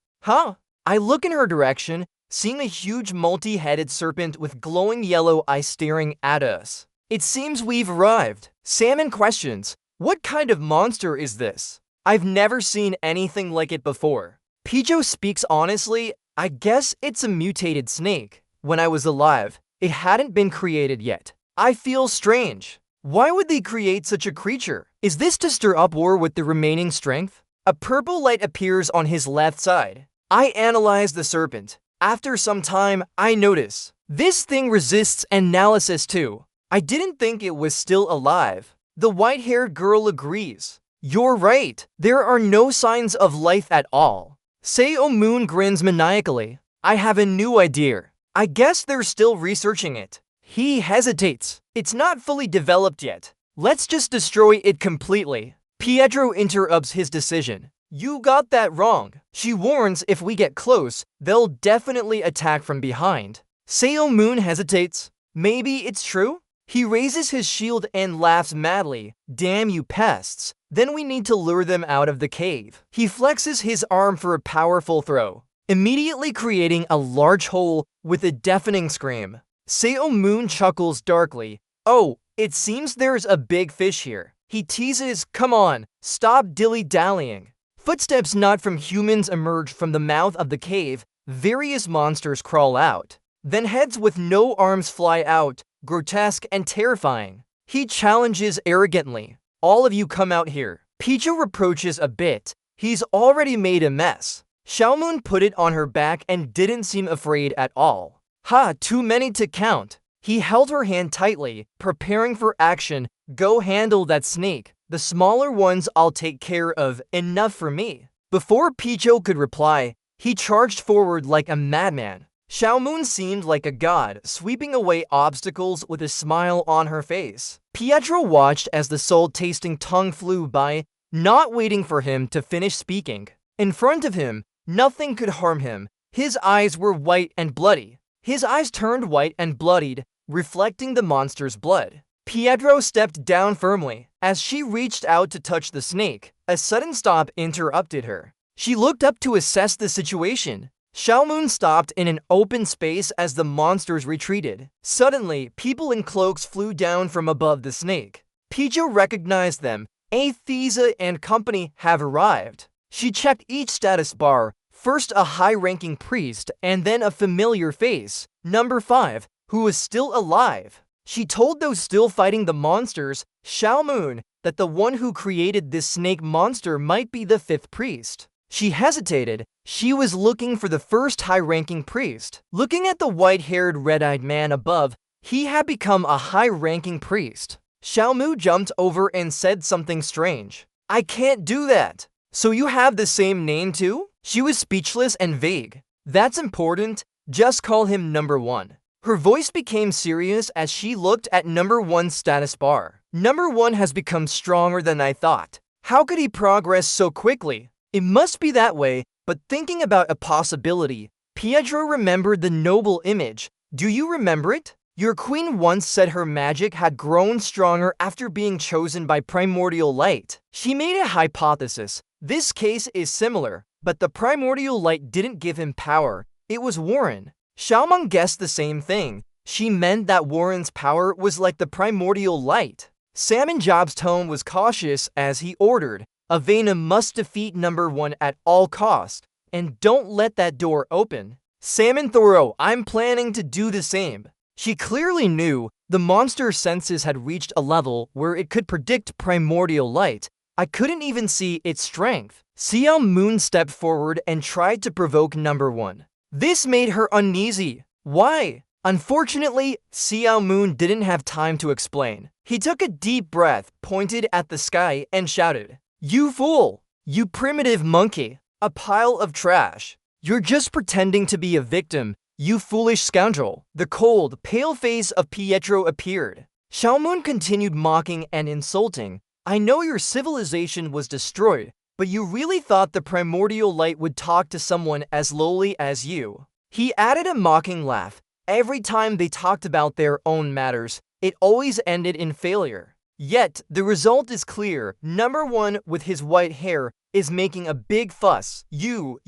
Huh? I look in her direction, seeing a huge multi-headed serpent with glowing yellow eyes staring at us. It seems we've arrived. Salmon questions, what kind of monster is this? I've never seen anything like it before. Pijo speaks honestly, I guess it's a mutated snake. When I was alive, it hadn't been created yet. I feel strange. Why would they create such a creature? Is this to stir up war with the remaining strength? A purple light appears on his left side. I analyze the serpent. After some time, I notice. This thing resists analysis too. I didn't think it was still alive. The white-haired girl agrees. You're right. There are no signs of life at all. Seo Moon grins maniacally. I have a new idea. I guess they're still researching it. He hesitates. It's not fully developed yet. Let's just destroy it completely. Pietro interrupts his decision. You got that wrong. She warns if we get close, they'll definitely attack from behind. Seo Moon hesitates. Maybe it's true? He raises his shield and laughs madly. Damn you pests. Then we need to lure them out of the cave. He flexes his arm for a powerful throw, immediately creating a large hole with a deafening scream. Seo Moon chuckles darkly. Oh, it seems there's a big fish here. He teases, come on, stop dilly-dallying. Footsteps not from humans emerge from the mouth of the cave. Various monsters crawl out. Then heads with no arms fly out, grotesque and terrifying. He challenges arrogantly. All of you come out here. Pichu reproaches a bit. He's already made a mess. Xiaomoon put it on her back and didn't seem afraid at all. Ha, too many to count. He held her hand tightly, preparing for action. Go handle that snake. The smaller ones I'll take care of. Enough for me. Before Picho could reply, He charged forward like a madman. Xiaomun seemed like a god, sweeping away obstacles with a smile on her face. Pietro watched as the salt-tasting tongue flew by, not waiting for him to finish speaking. In front of him, nothing could harm him. His eyes were white and bloody. His eyes turned white and bloodied, reflecting the monster's blood. Pietro stepped down firmly. As she reached out to touch the snake, a sudden stop interrupted her. She looked up to assess the situation. Xiaomun stopped in an open space as the monsters retreated. Suddenly, people in cloaks flew down from above the snake. Pietro recognized them. Aethiza and company have arrived. She checked each status bar, first a high-ranking priest and then a familiar face, number 5, who was still alive. She told those still fighting the monsters, Xiaomun, that the one who created this snake monster might be the 5th priest. She hesitated. She was looking for the first high-ranking priest. Looking at the white-haired, red-eyed man above, he had become a high-ranking priest. Xiaomu jumped over and said something strange. "I can't do that." "So you have the same name too?" She was speechless and vague. "That's important. Just call him number 1. Her voice became serious as she looked at number 1's status bar. Number 1 has become stronger than I thought. How could he progress so quickly? It must be that way, but thinking about a possibility, Pietro remembered the noble image. Do you remember it? Your queen once said her magic had grown stronger after being chosen by primordial light. She made a hypothesis. This case is similar, but the primordial light didn't give him power. It was Warren. Xiaomeng guessed the same thing. She meant that Warren's power was like the primordial light. Salmon Job's tone was cautious as he ordered, "Avena must defeat number 1 at all cost, and don't let that door open." Salmon Thoreau, "I'm planning to do the same." She clearly knew the monster's senses had reached a level where it could predict primordial light. I couldn't even see its strength. Xiaomun stepped forward and tried to provoke number 1. This made her uneasy. Why? Unfortunately, Xiaomun didn't have time to explain. He took a deep breath, pointed at the sky, and shouted, "You fool! You primitive monkey! A pile of trash! You're just pretending to be a victim, you foolish scoundrel!" The cold, pale face of Pietro appeared. Xiaomun continued mocking and insulting. "I know your civilization was destroyed, but you really thought the primordial light would talk to someone as lowly as you?" He added a mocking laugh. Every time they talked about their own matters, it always ended in failure. Yet, the result is clear. Number 1, with his white hair, is making a big fuss. You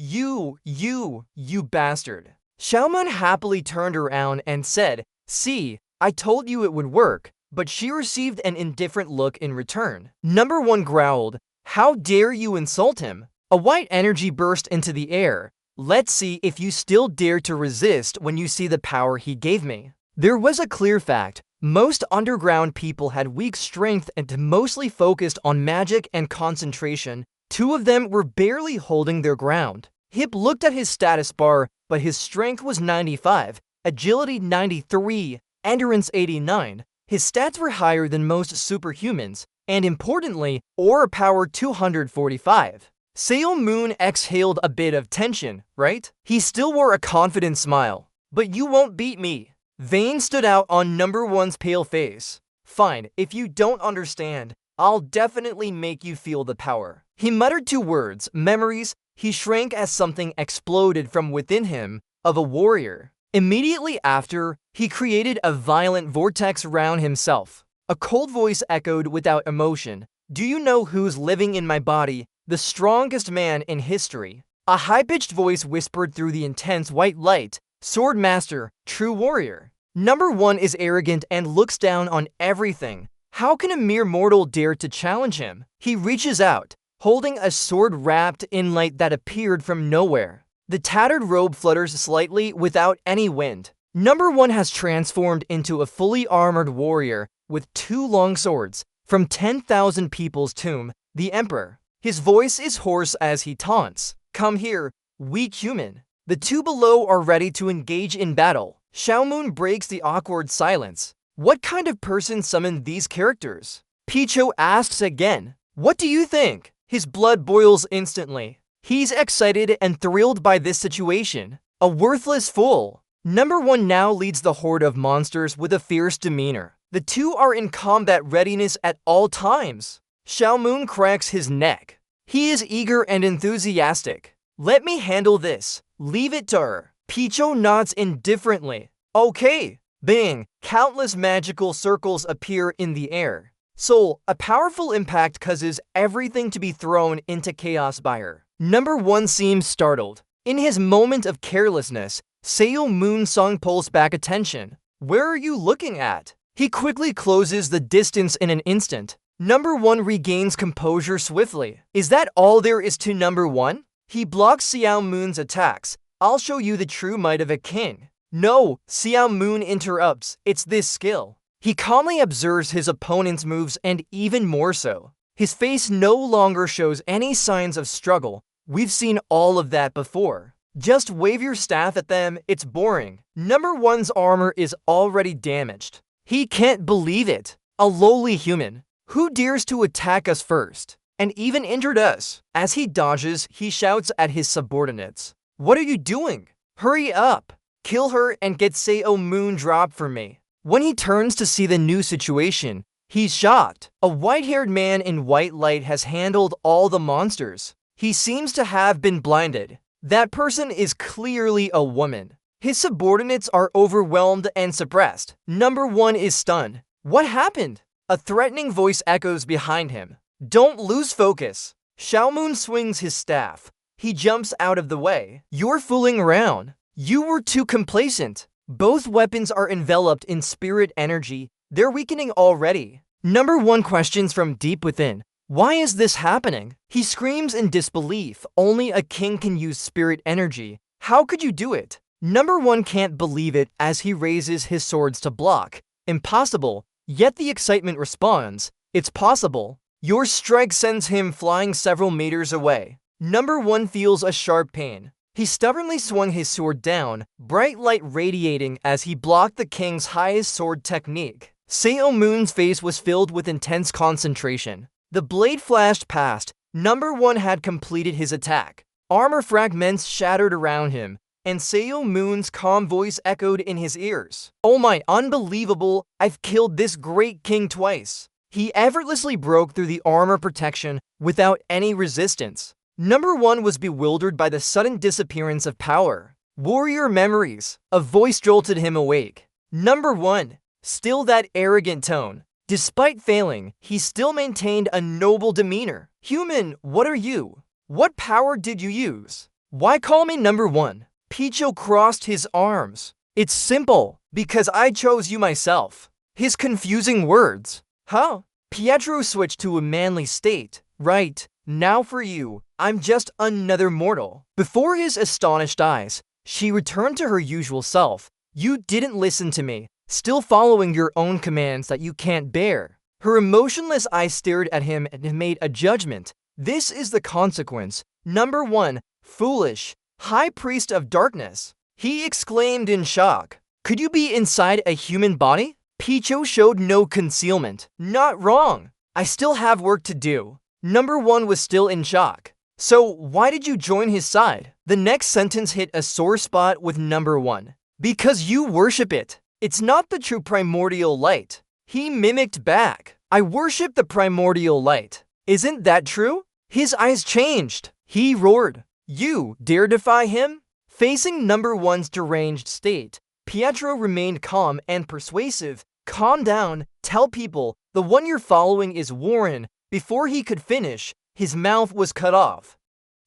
bastard." Xiaomun happily turned around and said, "See, I told you it would work," but she received an indifferent look in return. Number 1 growled, "How dare you insult him?" A white energy burst into the air. "Let's see if you still dare to resist when you see the power he gave me." There was a clear fact. Most underground people had weak strength and mostly focused on magic and concentration. 2 of them were barely holding their ground. Hip looked at his status bar, but his strength was 95, agility 93, endurance 89. His stats were higher than most superhumans, and importantly, aura power 245. Xiaomun exhaled a bit of tension, right? He still wore a confident smile. "But you won't beat me." Vein stood out on number 1's pale face. "Fine, if you don't understand, I'll definitely make you feel the power." He muttered 2 words, memories. He shrank as something exploded from within him, of a warrior. Immediately after, he created a violent vortex around himself. A cold voice echoed without emotion. "Do you know who's living in my body? The strongest man in history." A high-pitched voice whispered through the intense white light, "Sword Master, true warrior." Number 1 is arrogant and looks down on everything. How can a mere mortal dare to challenge him? He reaches out, holding a sword wrapped in light that appeared from nowhere. The tattered robe flutters slightly without any wind. Number 1 has transformed into a fully armored warrior with 2 long swords from 10,000 people's tomb, the Emperor. His voice is hoarse as he taunts, "Come here, weak human." The 2 below are ready to engage in battle. Xiaomun breaks the awkward silence. What kind of person summoned these characters? Pietro asks again, "What do you think?" His blood boils instantly. He's excited and thrilled by this situation. A worthless fool. Number 1 now leads the horde of monsters with a fierce demeanor. The two are in combat readiness at all times. Xiaomun cracks his neck. He is eager and enthusiastic. Let me handle this. Leave it to her. Pichou nods indifferently. Okay. Bing. Countless magical circles appear in the air. Soul, a powerful impact causes everything to be thrown into chaos by her. Number 1 seems startled. In his moment of carelessness, Xiaomun Song pulls back attention. Where are you looking at? He quickly closes the distance in an instant. Number 1 regains composure swiftly. Is that all there is to Number 1? He blocks Xiaomun's attacks. I'll show you the true might of a king. No, Xiaomun interrupts. It's this skill. He calmly observes his opponent's moves and even more so. His face no longer shows any signs of struggle. We've seen all of that before. Just wave your staff at them, it's boring. Number 1's armor is already damaged. He can't believe it. A lowly human. Who dares to attack us first? And even injured us. As he dodges, he shouts at his subordinates. What are you doing? Hurry up. Kill her and get Xiaomun dropped for me. When he turns to see the new situation, he's shocked. A white-haired man in white light has handled all the monsters. He seems to have been blinded. That person is clearly a woman. His subordinates are overwhelmed and suppressed. Number 1 is stunned. What happened? A threatening voice echoes behind him. Don't lose focus. Xiaomun swings his staff. He jumps out of the way. You're fooling around. You were too complacent. Both weapons are enveloped in spirit energy. They're weakening already. Number 1 questions from deep within. Why is this happening? He screams in disbelief. Only a king can use spirit energy. How could you do it? Number 1 can't believe it as he raises his swords to block. Impossible. Yet the excitement responds. It's possible. Your strike sends him flying several meters away. Number 1 feels a sharp pain. He stubbornly swung his sword down, bright light radiating as he blocked the king's highest sword technique. Xiaomun's face was filled with intense concentration. The blade flashed past. Number 1 had completed his attack. Armor fragments shattered around him, and Xiaomun's calm voice echoed in his ears. Oh my, unbelievable, I've killed this great king twice. He effortlessly broke through the armor protection without any resistance. Number 1 was bewildered by the sudden disappearance of power. Warrior memories. A voice jolted him awake. Number 1. Still that arrogant tone. Despite failing, he still maintained a noble demeanor. Human, what are you? What power did you use? Why call me Number 1? Pichou crossed his arms. It's simple, because I chose you myself. His confusing words. Huh? Pietro switched to a manly state. Right, now for you, I'm just another mortal. Before his astonished eyes, she returned to her usual self. You didn't listen to me, still following your own commands that you can't bear. Her emotionless eyes stared at him and made a judgment. This is the consequence. Number 1, foolish, high priest of darkness. He exclaimed in shock. Could you be inside a human body? Pichou showed no concealment. Not wrong. I still have work to do. Number 1 was still in shock. So why did you join his side? The next sentence hit a sore spot with Number 1. Because you worship it. It's not the true primordial light. He mimicked back. I worship the primordial light. Isn't that true? His eyes changed. He roared. You dare defy him? Facing Number 1's deranged state, Pietro remained calm and persuasive. Calm down. Tell people, the one you're following is Warren. Before he could finish, his mouth was cut off.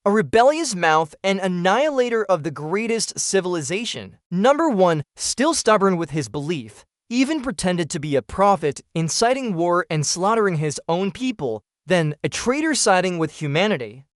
A rebellious mouth, an annihilator of the greatest civilization. Number 1, still stubborn with his belief, even pretended to be a prophet, inciting war and slaughtering his own people, then a traitor siding with humanity.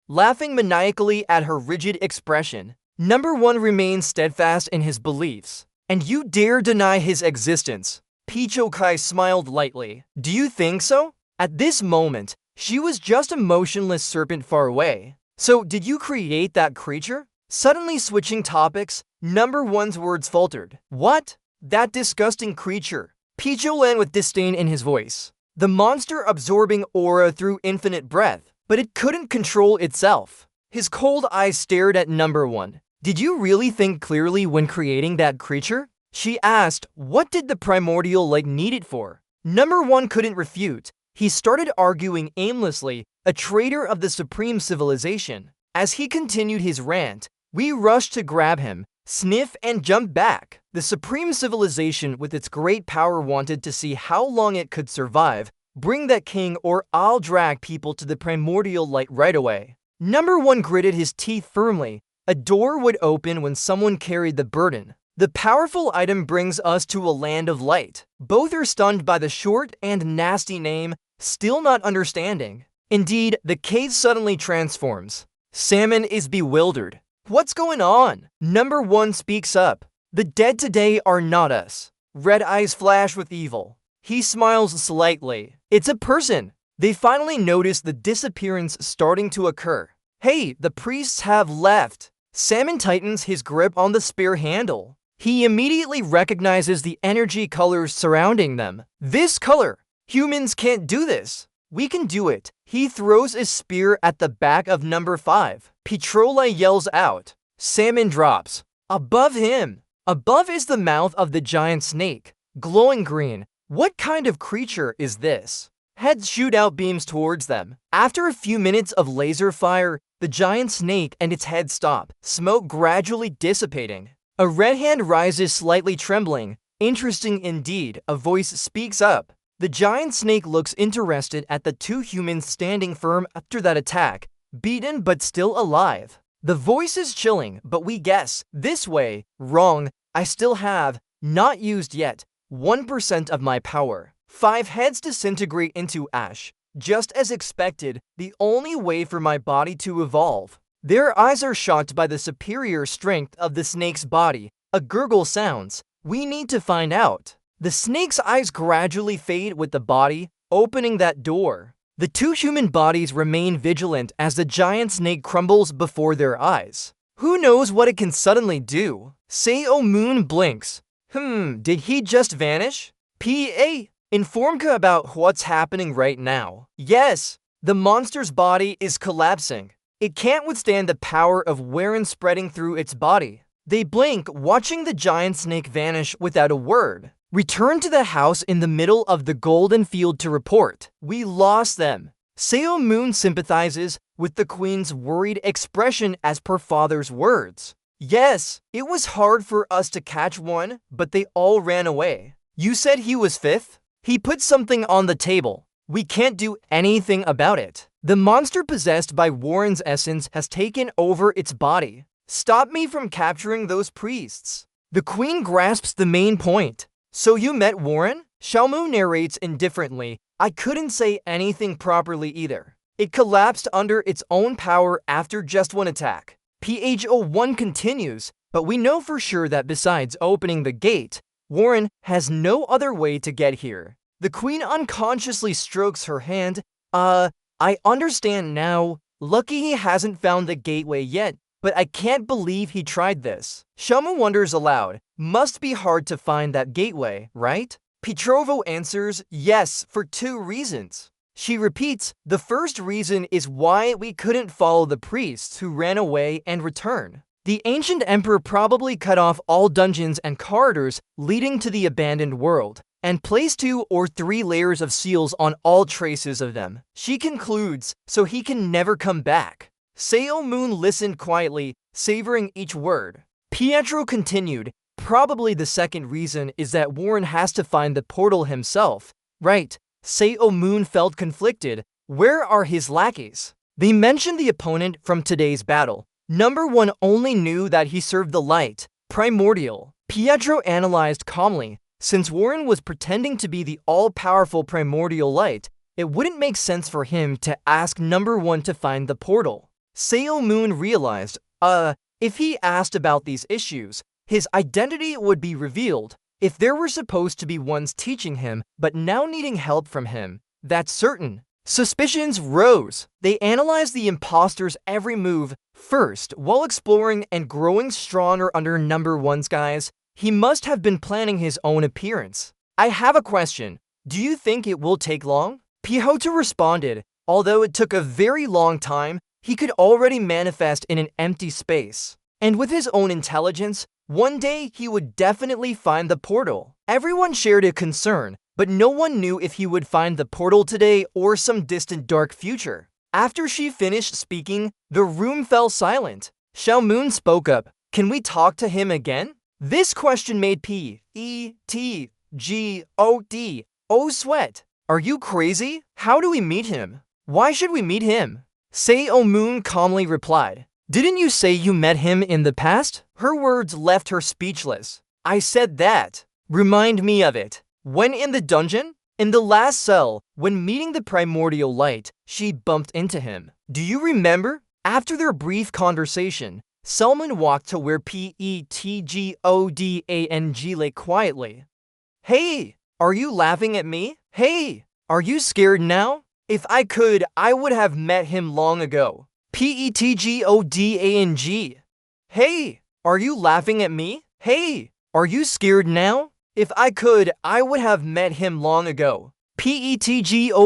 Laughing maniacally at her rigid expression, Number 1 remained steadfast in his beliefs. And you dare deny his existence? Pichou Kai smiled lightly. Do you think so? At this moment, she was just a motionless serpent far away. So, did you create that creature? Suddenly switching topics, Number 1's words faltered. What? That disgusting creature. Pichou ran with disdain in his voice. The monster absorbing aura through infinite breath, but it couldn't control itself. His cold eyes stared at number 1. Did you really think clearly when creating that creature? She asked, what did the primordial light need it for? Number 1 couldn't refute. He started arguing aimlessly, a traitor of the supreme civilization. As he continued his rant, we rushed to grab him, sniff, and jump back. The supreme civilization with its great power wanted to see how long it could survive. Bring that king or I'll drag people to the primordial light right away. Number 1 gritted his teeth firmly. A door would open when someone carried the burden. The powerful item brings us to a land of light. Both are stunned by the short and nasty name, still not understanding. Indeed, the case suddenly transforms. Salmon is bewildered. What's going on? Number 1 speaks up. The dead today are not us. Red eyes flash with evil. He smiles slightly. It's a person. They finally notice the disappearance starting to occur. Hey, the priests have left. Salmon tightens his grip on the spear handle. He immediately recognizes the energy colors surrounding them. This color! Humans can't do this. We can do it. He throws a spear at the back of number 5. Petrola yells out. Salmon drops. Above him. Above is the mouth of the giant snake. Glowing green. What kind of creature is this? Heads shoot out beams towards them. After a few minutes of laser fire, the giant snake and its head stop, smoke gradually dissipating. A red hand rises slightly trembling. Interesting indeed, a voice speaks up. The giant snake looks interested at the 2 humans standing firm after that attack, beaten but still alive. The voice is chilling, but we guess. This way, wrong, I still have, not used yet, 1% of my power. 5 heads disintegrate into ash. Just as expected, the only way for my body to evolve. Their eyes are shocked by the superior strength of the snake's body. A gurgle sounds. We need to find out. The snake's eyes gradually fade with the body, opening that door. The 2 human bodies remain vigilant as the giant snake crumbles before their eyes. Who knows what it can suddenly do? Seo Moon blinks. Did he just vanish? PA, inform Ka about what's happening right now. Yes, the monster's body is collapsing. It can't withstand the power of Warren spreading through its body. They blink, watching the giant snake vanish without a word. Return to the house in the middle of the golden field to report. We lost them. Seo Moon sympathizes with the queen's worried expression as per father's words. Yes, it was hard for us to catch one, but they all ran away. You said he was 5th? He put something on the table. We can't do anything about it. The monster possessed by Warren's essence has taken over its body. Stop me from capturing those priests. The queen grasps the main point. So you met Warren? Xiaomu narrates indifferently. I couldn't say anything properly either. It collapsed under its own power after just one attack. PH01 continues, but we know for sure that besides opening the gate, Warren has no other way to get here. The queen unconsciously strokes her hand. I understand now. Lucky he hasn't found the gateway yet, but I can't believe he tried this. Xiaomu wonders aloud. Must be hard to find that gateway, right? Petrovo answers, yes, for 2 reasons. She repeats, the first reason is why we couldn't follow the priests who ran away and return. The ancient emperor probably cut off all dungeons and corridors leading to the abandoned world, and placed 2 or 3 layers of seals on all traces of them. She concludes, so he can never come back. Seo Moon listened quietly, savoring each word. Pietro continued, probably the second reason is that Warren has to find the portal himself. Right. Seo Moon felt conflicted. Where are his lackeys? They mentioned the opponent from today's battle. Number 1 only knew that he served the light, primordial. Pietro analyzed calmly. Since Warren was pretending to be the all-powerful primordial light, it wouldn't make sense for him to ask Number 1 to find the portal. Seo Moon realized, if he asked about these issues, his identity would be revealed. If there were supposed to be ones teaching him, but now needing help from him, that's certain. Suspicions rose. They analyzed the imposter's every move first, while exploring and growing stronger under Number 1's guise. He must have been planning his own appearance. I have a question. Do you think it will take long? Piotr responded, although it took a very long time, he could already manifest in an empty space. And with his own intelligence, one day he would definitely find the portal. Everyone shared a concern, but no one knew if he would find the portal today or some distant dark future. After she finished speaking, the room fell silent. Xiao Moon spoke up. Can we talk to him again? This question made P-E-T-G-O-D-O sweat. Are you crazy? How do we meet him? Why should we meet him? Xiao Moon calmly replied. Didn't you say you met him in the past? Her words left her speechless. I said that. Remind me of it. When in the dungeon? In the last cell, when meeting the primordial light, she bumped into him. Do you remember? After their brief conversation, Selman walked to where P-E-T-G-O-D-A-N-G lay quietly. Hey, are you laughing at me? Hey, are you scared now? If I could, I would have met him long ago. P-E-T-G-O-D-A-N-G. Hey, are you laughing at me? Hey, are you scared now? If I could, I would have met him long ago. P-E-T-G-O-D-A-N-G.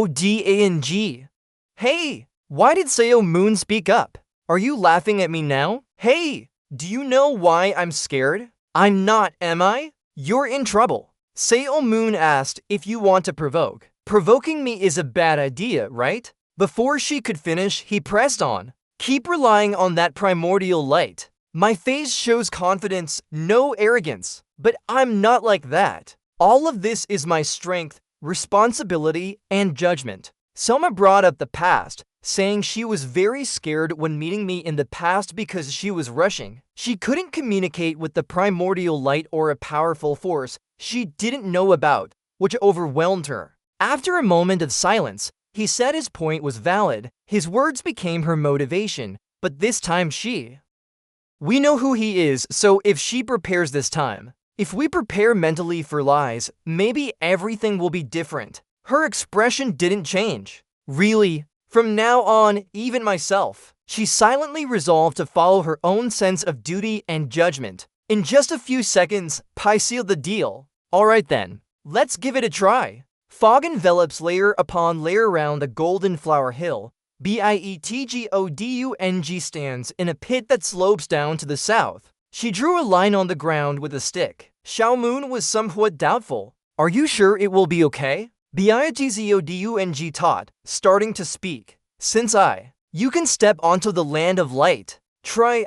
Hey, why did Xiao Moon speak up? Are you laughing at me now? Hey, do you know why I'm scared? I'm not, am I? You're in trouble. Xiao Moon asked if you want to provoke. Provoking me is a bad idea, right? Before she could finish, he pressed on. Keep relying on that primordial light. My face shows confidence, no arrogance. But I'm not like that. All of this is my strength, responsibility, and judgment. Selma brought up the past, saying she was very scared when meeting me in the past because she was rushing. She couldn't communicate with the primordial light or a powerful force she didn't know about, which overwhelmed her. After a moment of silence, he said his point was valid. His words became her motivation, but this time we know who he is, so if she prepares this time, if we prepare mentally for lies, maybe everything will be different. Her expression didn't change. Really, from now on, even myself. She silently resolved to follow her own sense of duty and judgment. In just a few seconds, Pai sealed the deal. Alright then, let's give it a try. Fog envelops layer upon layer around the golden flower hill. Bietgodung stands in a pit that slopes down to the south. She drew a line on the ground with a stick. Xiao Moon was somewhat doubtful. Are you sure it will be okay? Bietgodung taught, starting to speak. Since you can step onto the land of light.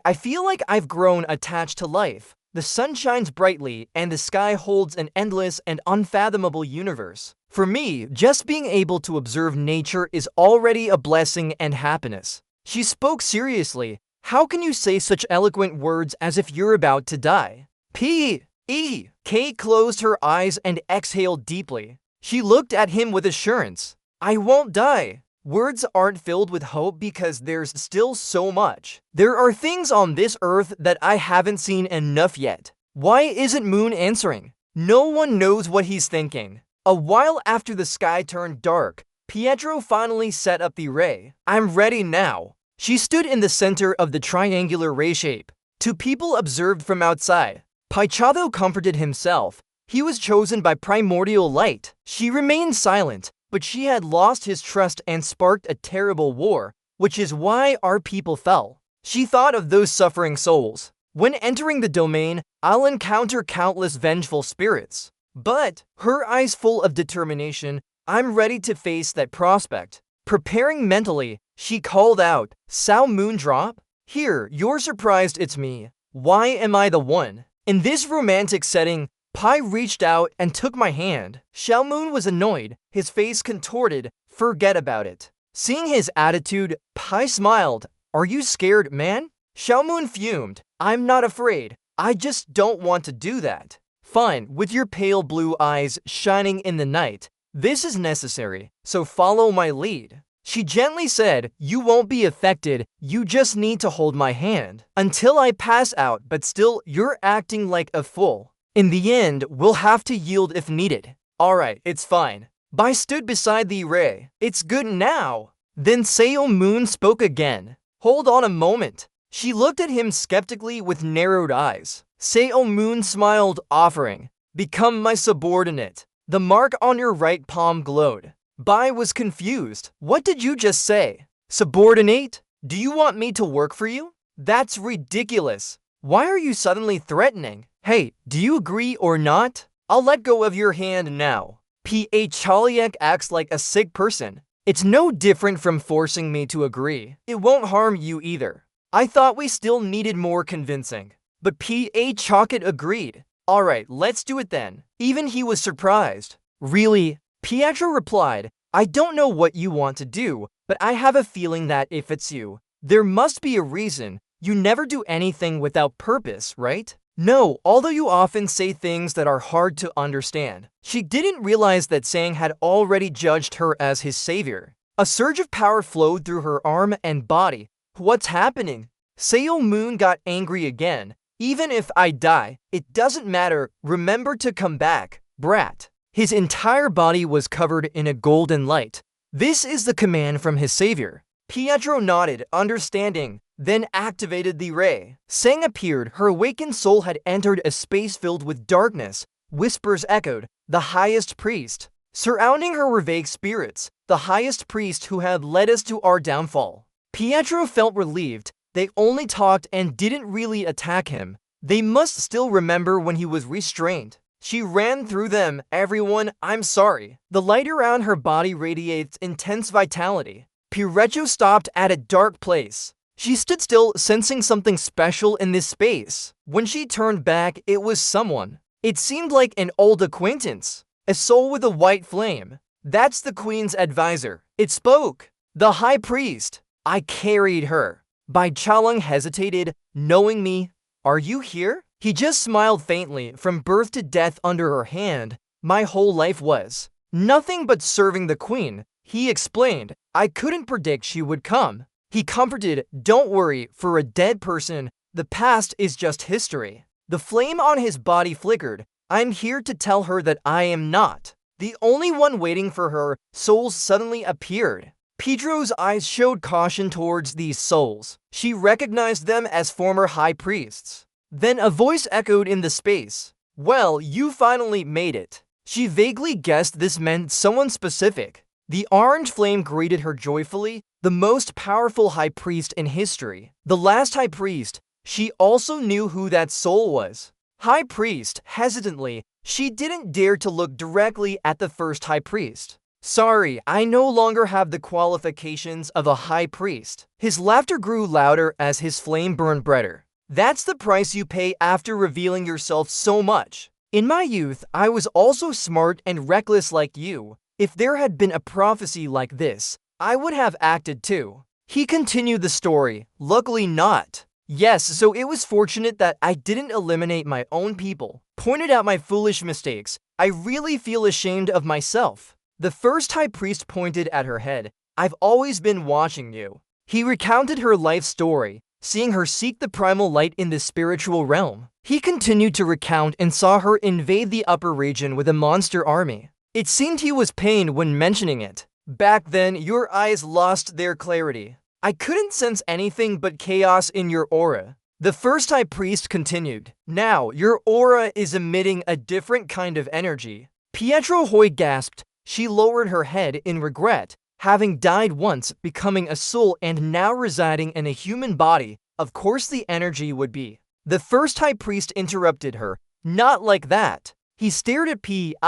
I feel like I've grown attached to life. The sun shines brightly and the sky holds an endless and unfathomable universe. For me, just being able to observe nature is already a blessing and happiness. She spoke seriously. How can you say such eloquent words as if you're about to die? Kate closed her eyes and exhaled deeply. She looked at him with assurance. I won't die. Words aren't filled with hope because there's still so much. There are things on this earth that I haven't seen enough yet. Why isn't Moon answering? No one knows what he's thinking. A while after the sky turned dark, Pietro finally set up the ray. I'm ready now. She stood in the center of the triangular ray shape. To people observed from outside, Pichado comforted himself. He was chosen by primordial light. She remained silent, but she had lost his trust and sparked a terrible war, which is why our people fell. She thought of those suffering souls. When entering the domain, I'll encounter countless vengeful spirits. But, her eyes full of determination, I'm ready to face that prospect. Preparing mentally, she called out, Sao Moondrop? Here, you're surprised it's me. Why am I the one? In this romantic setting, Pai reached out and took my hand. Xiao Moon was annoyed, his face contorted. Forget about it. Seeing his attitude, Pai smiled. Are you scared, man? Xiao Moon fumed. I'm not afraid. I just don't want to do that. Fine, with your pale blue eyes shining in the night. This is necessary, so follow my lead. She gently said, you won't be affected, you just need to hold my hand. Until I pass out, but still, you're acting like a fool. In the end, we'll have to yield if needed. Alright, it's fine. Bai stood beside the ray. It's good now. Then Xiao Moon spoke again. Hold on a moment. She looked at him skeptically with narrowed eyes. Xiao Moon smiled, offering, become my subordinate. The mark on your right palm glowed. Bai was confused. What did you just say? Subordinate? Do you want me to work for you? That's ridiculous. Why are you suddenly threatening? Hey, do you agree or not? I'll let go of your hand now. Chaliak acts like a sick person. It's no different from forcing me to agree. It won't harm you either. I thought we still needed more convincing. But Chocket agreed. Alright, let's do it then. Even he was surprised. Really? Pietro replied, I don't know what you want to do, but I have a feeling that if it's you, there must be a reason. You never do anything without purpose, right? No, although you often say things that are hard to understand. She didn't realize that Sang had already judged her as his savior. A surge of power flowed through her arm and body. What's happening? Sail Moon got angry again. Even if I die, it doesn't matter. Remember to come back, brat. His entire body was covered in a golden light. This is the command from his savior. Pietro nodded, understanding, then activated the ray. Sang appeared. Her awakened soul had entered a space filled with darkness. Whispers echoed, the highest priest. Surrounding her were vague spirits, the highest priest who had led us to our downfall. Pietro felt relieved. They only talked and didn't really attack him. They must still remember when he was restrained. She ran through them. Everyone, I'm sorry. The light around her body radiates intense vitality. Pietro stopped at a dark place. She stood still, sensing something special in this space. When she turned back, it was someone. It seemed like an old acquaintance. A soul with a white flame. That's the queen's advisor. It spoke. The high priest. I carried her. Bai Chalung hesitated, knowing me. Are you here? He just smiled faintly. From birth to death under her hand, my whole life was nothing but serving the queen. He explained, I couldn't predict she would come. He comforted, don't worry, for a dead person, the past is just history. The flame on his body flickered. I'm here to tell her that I am not the only one waiting for her. Souls suddenly appeared. Pedro's eyes showed caution towards these souls. She recognized them as former high priests. Then a voice echoed in the space. Well, you finally made it. She vaguely guessed this meant someone specific. The orange flame greeted her joyfully, the most powerful high priest in history. The last high priest. She also knew who that soul was. High priest, hesitantly, she didn't dare to look directly at the first high priest. Sorry, I no longer have the qualifications of a high priest. His laughter grew louder as his flame burned brighter. That's the price you pay after revealing yourself so much. In my youth, I was also smart and reckless like you. If there had been a prophecy like this, I would have acted too. He continued the story. Luckily not. Yes, so it was fortunate that I didn't eliminate my own people. Pointed out my foolish mistakes. I really feel ashamed of myself. The first high priest pointed at her head. I've always been watching you. He recounted her life story, seeing her seek the primal light in the spiritual realm. He continued to recount and saw her invade the upper region with a monster army. It seemed he was pained when mentioning it. Back then, your eyes lost their clarity. I couldn't sense anything but chaos in your aura. The first high priest continued. Now, your aura is emitting a different kind of energy. Pietro Hoy gasped. She lowered her head in regret, having died once, becoming a soul and now residing in a human body. Of course the energy would be. The first high priest interrupted her. Not like that. He stared at Pietgode,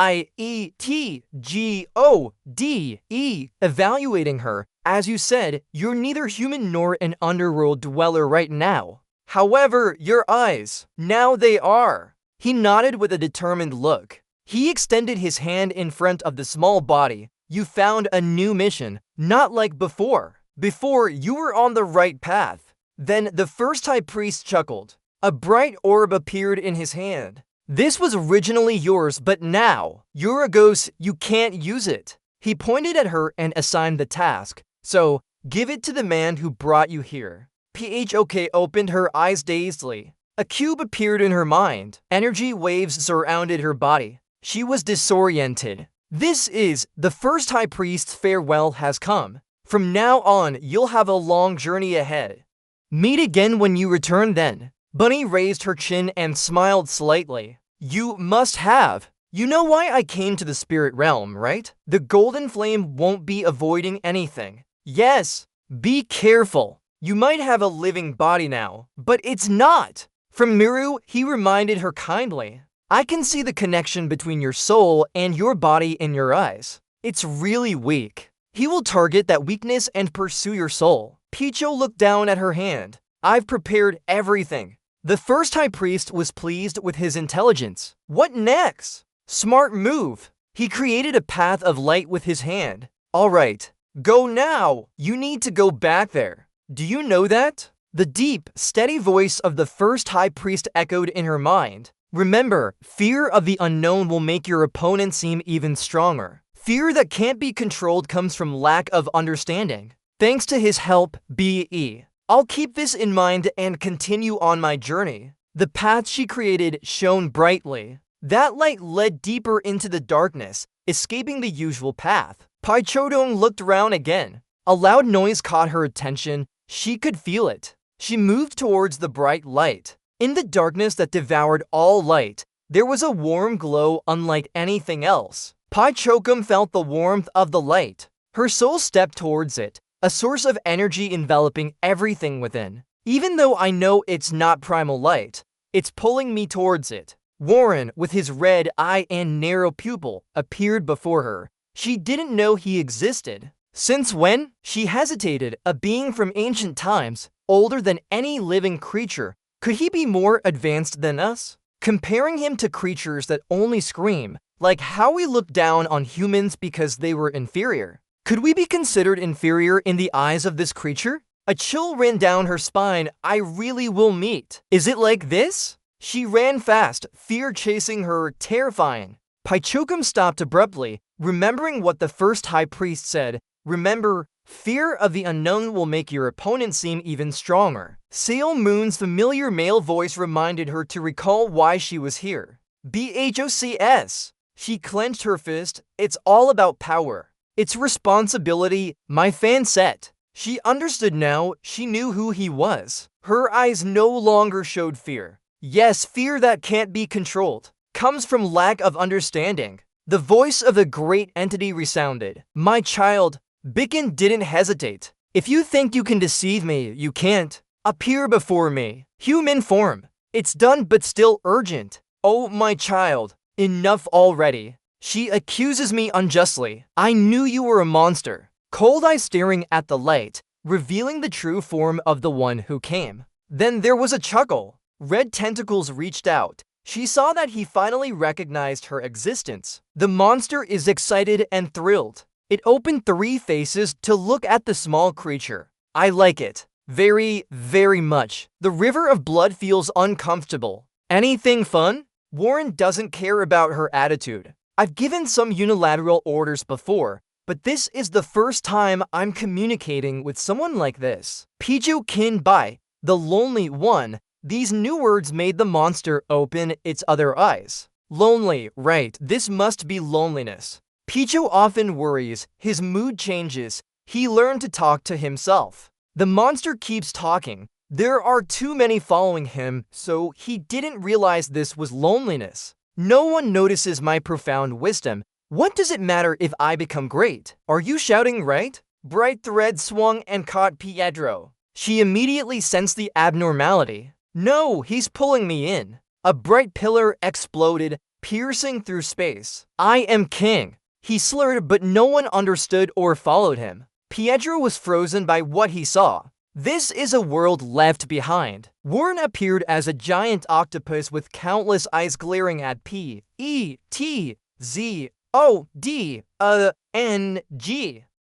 evaluating her. As you said, you're neither human nor an underworld dweller right now. However, your eyes, now they are. He nodded with a determined look. He extended his hand in front of the small body. You found a new mission, not like before. Before, you were on the right path. Then the first high priest chuckled. A bright orb appeared in his hand. This was originally yours, but now, you're a ghost, you can't use it. He pointed at her and assigned the task. So, give it to the man who brought you here. Phok opened her eyes dazedly. A cube appeared in her mind. Energy waves surrounded her body. She was disoriented. This is the first high priest's farewell has come. From now on, you'll have a long journey ahead. Meet again when you return then. Bunny raised her chin and smiled slightly. You must have. You know why I came to the spirit realm, right? The golden flame won't be avoiding anything. Yes, be careful. You might have a living body now, but it's not. From Miru, he reminded her kindly. I can see the connection between your soul and your body in your eyes. It's really weak. He will target that weakness and pursue your soul. Picho looked down at her hand. I've prepared everything. The first high priest was pleased with his intelligence. What next? Smart move. He created a path of light with his hand. All right, go now. You need to go back there. Do you know that? The deep, steady voice of the first high priest echoed in her mind. Remember, fear of the unknown will make your opponent seem even stronger. Fear that can't be controlled comes from lack of understanding. Thanks to his help, B.E. I'll keep this in mind and continue on my journey. The path she created shone brightly. That light led deeper into the darkness, escaping the usual path. Pai Chodong looked around again. A loud noise caught her attention. She could feel it. She moved towards the bright light. In the darkness that devoured all light, there was a warm glow unlike anything else. Pai Chokum felt the warmth of the light. Her soul stepped towards it, a source of energy enveloping everything within. Even though I know it's not primal light, it's pulling me towards it. Warren, with his red eye and narrow pupil, appeared before her. She didn't know he existed. Since when? She hesitated. A being from ancient times, older than any living creature. Could he be more advanced than us? Comparing him to creatures that only scream, like how we look down on humans because they were inferior. Could we be considered inferior in the eyes of this creature? A chill ran down her spine. I really will meet. Is it like this? She ran fast, fear chasing her, terrifying. Paichokum stopped abruptly, remembering what the first high priest said. Remember, fear of the unknown will make your opponent seem even stronger. Seo Moon's familiar male voice reminded her to recall why she was here. BHOCS. She clenched her fist. It's all about power. It's responsibility, my fan set. She understood now. She knew who he was. Her eyes no longer showed fear. Yes, fear that can't be controlled comes from lack of understanding. The voice of the great entity resounded. My child, Bikin didn't hesitate. If you think you can deceive me, you can't. Appear before me. Human form. It's done but still urgent. Oh, my child, enough already. She accuses me unjustly. I knew you were a monster. Cold eye staring at the light, revealing the true form of the one who came. Then there was a chuckle. Red tentacles reached out. She saw that he finally recognized her existence. The monster is excited and thrilled. It opened 3 faces to look at the small creature. I like it. Very, very much. The river of blood feels uncomfortable. Anything fun? Warren doesn't care about her attitude. I've given some unilateral orders before, but this is the first time I'm communicating with someone like this. Piju Kin Bai, the lonely one. These new words made the monster open its other eyes. Lonely, right, this must be loneliness. Picho often worries, his mood changes, he learned to talk to himself. The monster keeps talking. There are too many following him, so he didn't realize this was loneliness. No one notices my profound wisdom. What does it matter if I become great? Are you shouting right? Bright thread swung and caught Pietro. She immediately sensed the abnormality. No, he's pulling me in. A bright pillar exploded, piercing through space. I am king. He slurred, but no one understood or followed him. Pietro was frozen by what he saw. This is a world left behind. Warren appeared as a giant octopus with countless eyes glaring at P-E-T-Z-O-D-N-G.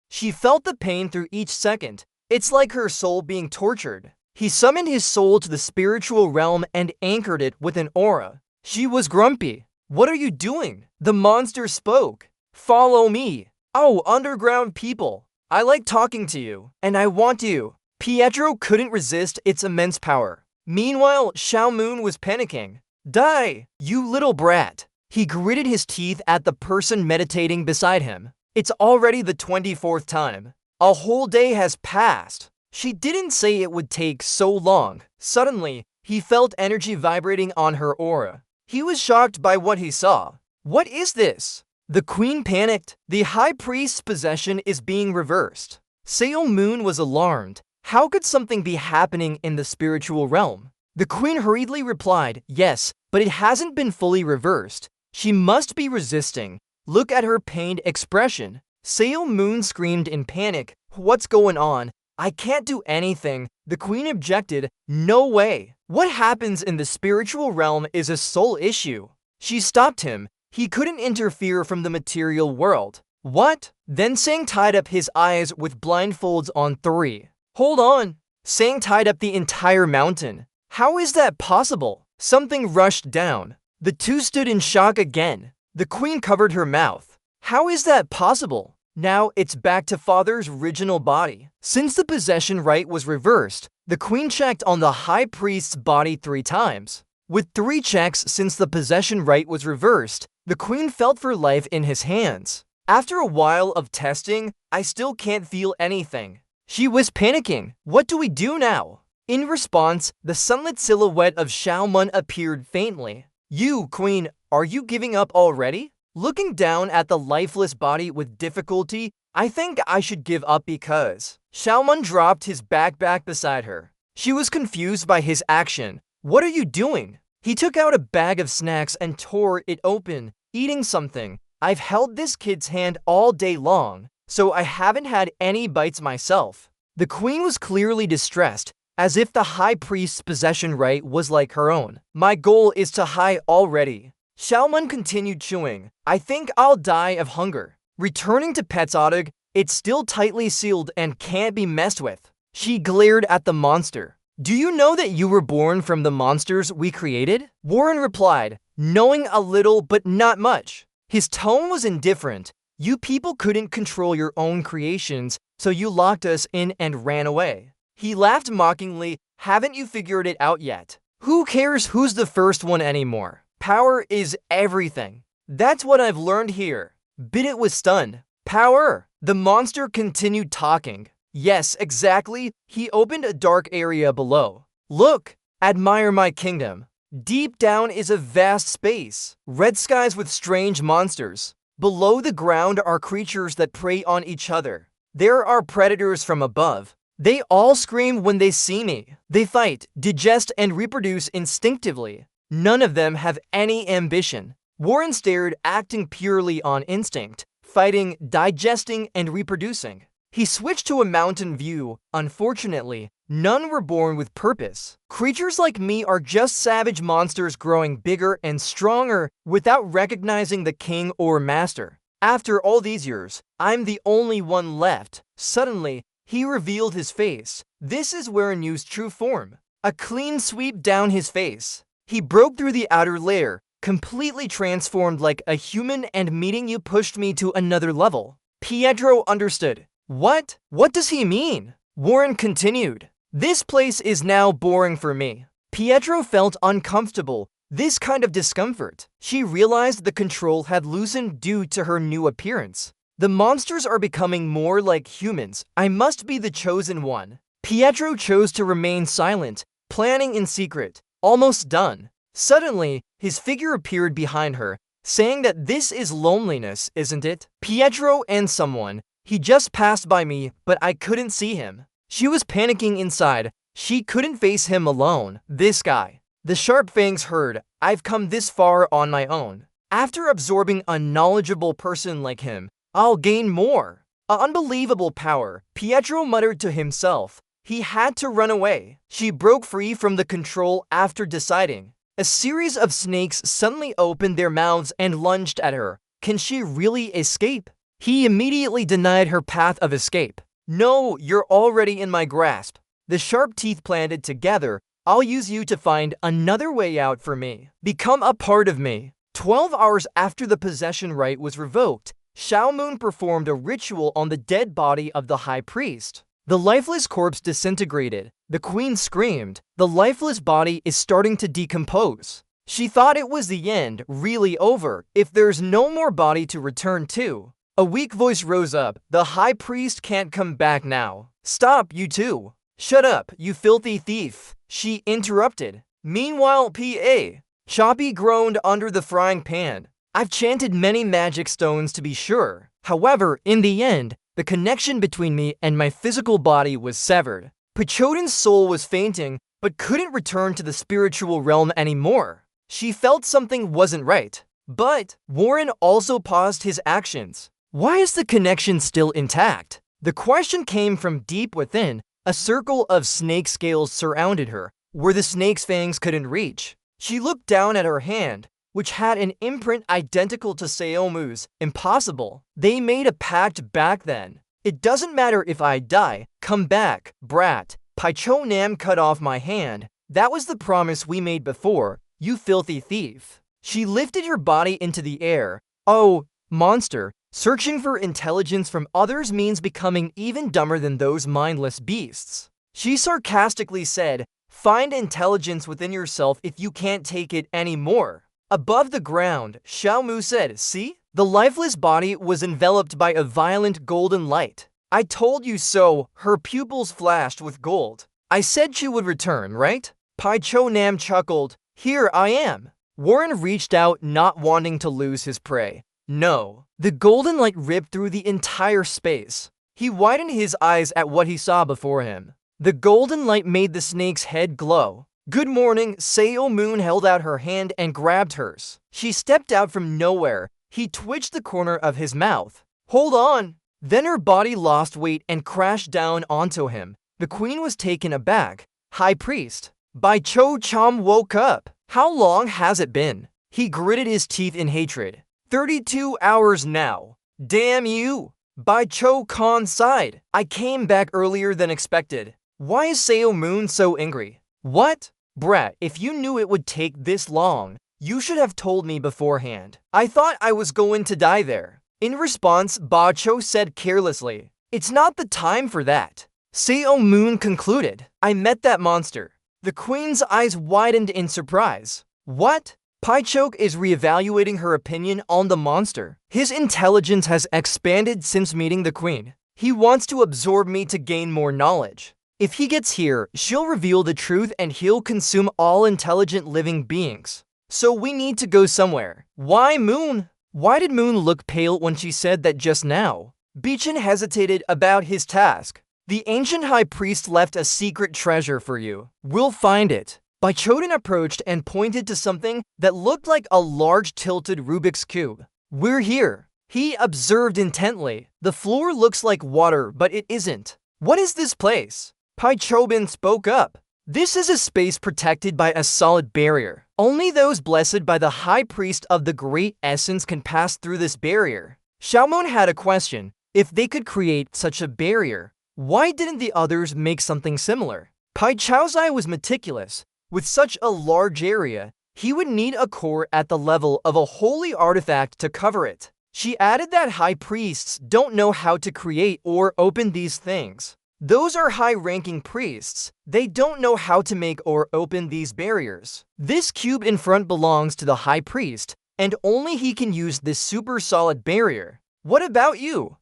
She felt the pain through each second. It's like her soul being tortured. He summoned his soul to the spiritual realm and anchored it with an aura. She was grumpy. What are you doing? The monster spoke. Follow me. Oh, underground people. I like talking to you, and I want you. Pietro couldn't resist its immense power. Meanwhile, Xiao Moon was panicking. Die, you little brat. He gritted his teeth at the person meditating beside him. It's already the 24th time. A whole day has passed. She didn't say it would take so long. Suddenly, he felt energy vibrating on her aura. He was shocked by what he saw. What is this? The queen panicked. The high priest's possession is being reversed. Seo Moon was alarmed. How could something be happening in the spiritual realm? The queen hurriedly replied, yes, but it hasn't been fully reversed. She must be resisting. Look at her pained expression. Sail Moon screamed in panic. What's going on? I can't do anything. The queen objected. No way. What happens in the spiritual realm is a soul issue. She stopped him. He couldn't interfere from the material world. What? Then Sang tied up his eyes with blindfolds on 3. Hold on. Sang tied up the entire mountain. How is that possible? Something rushed down. The two stood in shock again. The queen covered her mouth. How is that possible? Now it's back to father's original body. Since the possession rite was reversed, the queen checked on the high priest's body 3 times. With 3 checks since the possession rite was reversed, the queen felt for life in his hands. After a while of testing, I still can't feel anything. She was panicking. What do we do now? In response, the sunlit silhouette of Xiaomun appeared faintly. You, queen, are you giving up already? Looking down at the lifeless body with difficulty, I think I should give up because... Xiaomun dropped his backpack beside her. She was confused by his action. What are you doing? He took out a bag of snacks and tore it open, eating something. I've held this kid's hand all day long, so I haven't had any bites myself. The queen was clearly distressed, as if the high priest's possession rite was like her own. My goal is to high already. Xiaomun continued chewing. I think I'll die of hunger. Returning to Petzottig, it's still tightly sealed and can't be messed with. She glared at the monster. Do you know that you were born from the monsters we created? Warren replied, knowing a little but not much. His tone was indifferent. You people couldn't control your own creations, so you locked us in and ran away. He laughed mockingly. Haven't you figured it out yet? Who cares who's the first one anymore? Power is everything. That's what I've learned here. Bidit was stunned. Power! The monster continued talking. Yes, exactly. He opened a dark area below. Look! Admire my kingdom. Deep down is a vast space. Red skies with strange monsters. Below the ground are creatures that prey on each other. There are predators from above. They all scream when they see me. They fight, digest, and reproduce instinctively. None of them have any ambition. Warren stared, acting purely on instinct, fighting, digesting, and reproducing. He switched to a mountain view. Unfortunately, none were born with purpose. Creatures like me are just savage monsters growing bigger and stronger without recognizing the king or master. After all these years, I'm the only one left. Suddenly, he revealed his face. This is Warenu's true form. A clean sweep down his face. He broke through the outer layer, completely transformed like a human, and meeting you pushed me to another level. Pietro understood. What? What does he mean? Warren continued. This place is now boring for me. Pietro felt uncomfortable. This kind of discomfort. She realized the control had loosened due to her new appearance. The monsters are becoming more like humans. I must be the chosen one. Pietro chose to remain silent, planning in secret. Almost done. Suddenly, his figure appeared behind her, saying that this is loneliness, isn't it? Pietro and someone. He just passed by me, but I couldn't see him. She was panicking inside. She couldn't face him alone. This guy. The sharp fangs heard. I've come this far on my own. After absorbing a knowledgeable person like him, I'll gain more. An unbelievable power. Pietro muttered to himself. He had to run away. She broke free from the control after deciding. A series of snakes suddenly opened their mouths and lunged at her. Can she really escape? He immediately denied her path of escape. No, you're already in my grasp. The sharp teeth planted together. I'll use you to find another way out for me. Become a part of me. 12 hours after the possession rite was revoked, Xiaomun performed a ritual on the dead body of the high priest. The lifeless corpse disintegrated. The queen screamed. The lifeless body is starting to decompose. She thought it was the end, really over, if there's no more body to return to. A weak voice rose up. The high priest can't come back now. Stop, you two. Shut up, you filthy thief. She interrupted. Meanwhile, P.A. Choppy groaned under the frying pan. I've chanted many magic stones to be sure. However, in the end, the connection between me and my physical body was severed. Pachodin's soul was fainting, but couldn't return to the spiritual realm anymore. She felt something wasn't right. But Warren also paused his actions. Why is the connection still intact? The question came from deep within. A circle of snake scales surrounded her, where the snake's fangs couldn't reach. She looked down at her hand, which had an imprint identical to Seomu's. Impossible. They made a pact back then. It doesn't matter if I die. Come back, brat. Paicho Nam cut off my hand. That was the promise we made before, you filthy thief. She lifted her body into the air. Oh, monster. Searching for intelligence from others means becoming even dumber than those mindless beasts. She sarcastically said, find intelligence within yourself if you can't take it anymore. Above the ground, Xiaomu said, see? The lifeless body was enveloped by a violent golden light. I told you so. Her pupils flashed with gold. I said she would return, right? Paicho Nam chuckled. Here I am. Warren reached out, not wanting to lose his prey. No. The golden light ripped through the entire space. He widened his eyes at what he saw before him. The golden light made the snake's head glow. Good morning. Seo Moon held out her hand and grabbed hers. She stepped out from nowhere. He twitched the corner of his mouth. Hold on. Then her body lost weight and crashed down onto him. The queen was taken aback. High priest. Bai Cho Cham woke up. How long has it been? He gritted his teeth in hatred. 32 hours now. Damn you. Bai Cho Khan sighed. I came back earlier than expected. Why is Seo Moon so angry? What? Brat, if you knew it would take this long, you should have told me beforehand. I thought I was going to die there. In response, Ba Cho said carelessly, it's not the time for that. Seo Moon concluded, I met that monster. The queen's eyes widened in surprise. What? Pai Chok is reevaluating her opinion on the monster. His intelligence has expanded since meeting the queen. He wants to absorb me to gain more knowledge. If he gets here, she'll reveal the truth and he'll consume all intelligent living beings. So we need to go somewhere. Why Moon? Why did Moon look pale when she said that just now? Beechin hesitated about his task. The ancient high priest left a secret treasure for you. We'll find it. Baichoden approached and pointed to something that looked like a large tilted Rubik's Cube. We're here. He observed intently. The floor looks like water, but it isn't. What is this place? Paichobin spoke up. This is a space protected by a solid barrier. Only those blessed by the high priest of the great essence can pass through this barrier. Xiaomon had a question. If they could create such a barrier, why didn't the others make something similar? Pai Chaozai was meticulous. With such a large area, he would need a core at the level of a holy artifact to cover it. She added that high priests don't know how to create or open these things. Those are high-ranking priests. They don't know how to make or open these barriers. This cube in front belongs to the high priest, and only he can use this super solid barrier. What about you?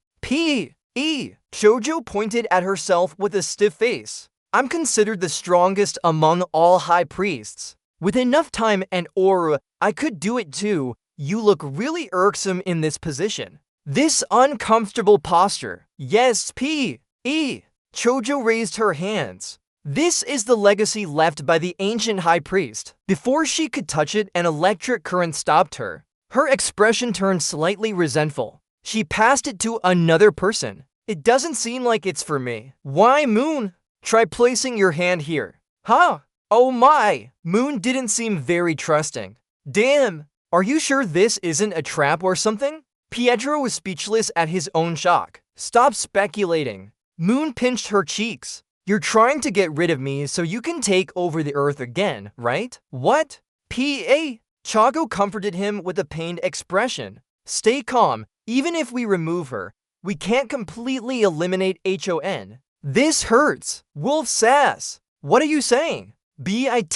Shoujo pointed at herself with a stiff face. I'm considered the strongest among all high priests. With enough time and aura, I could do it too. You look really irksome in this position. This uncomfortable posture. Yes, Chojo raised her hands. This is the legacy left by the ancient high priest. Before she could touch it, an electric current stopped her. Her expression turned slightly resentful. She passed it to another person. It doesn't seem like it's for me. Why, Moon? Try placing your hand here. Huh? Oh my! Moon didn't seem very trusting. Damn! Are you sure this isn't a trap or something? Pietro was speechless at his own shock. Stop speculating. Moon pinched her cheeks. You're trying to get rid of me so you can take over the earth again, right? What? Chago comforted him with a pained expression. Stay calm. Even if we remove her, we can't completely eliminate HON. This hurts. Wolf sass. What are you saying? BITGODNH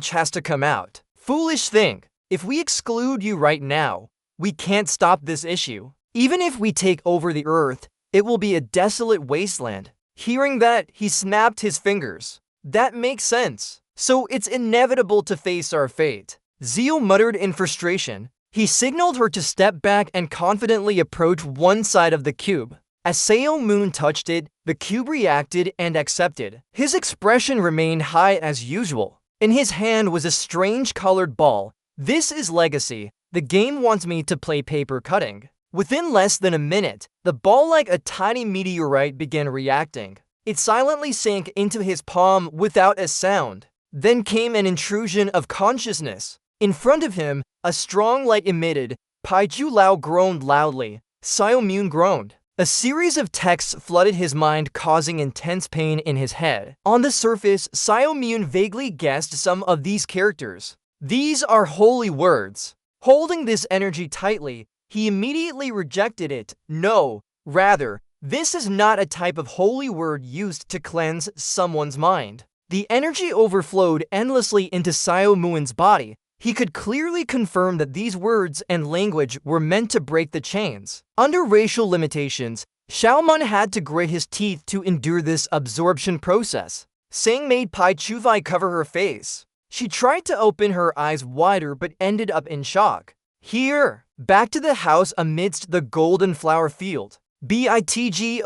has to come out. Foolish thing. If we exclude you right now, we can't stop this issue. Even if we take over the earth, it will be a desolate wasteland. Hearing that, he snapped his fingers. That makes sense. So it's inevitable to face our fate. Zio muttered in frustration. He signaled her to step back and confidently approach one side of the cube. As Superhuman touched it, the cube reacted and accepted. His expression remained high as usual. In his hand was a strange colored ball. This is legacy. The game wants me to play paper cutting. Within less than a minute, the ball like a tiny meteorite began reacting. It silently sank into his palm without a sound. Then came an intrusion of consciousness. In front of him, a strong light emitted. Paichu Lao groaned loudly. Superhuman groaned. A series of texts flooded his mind, causing intense pain in his head. On the surface, Superhuman vaguely guessed some of these characters. These are holy words. Holding this energy tightly, he immediately rejected it. No, rather, this is not a type of holy word used to cleanse someone's mind. The energy overflowed endlessly into Superhuman's body. He could clearly confirm that these words and language were meant to break the chains. Under racial limitations, Superhuman had to grit his teeth to endure this absorption process. Sang made Pai Chuvai cover her face. She tried to open her eyes wider but ended up in shock. Here, back to the house amidst the golden flower field. Bitgodat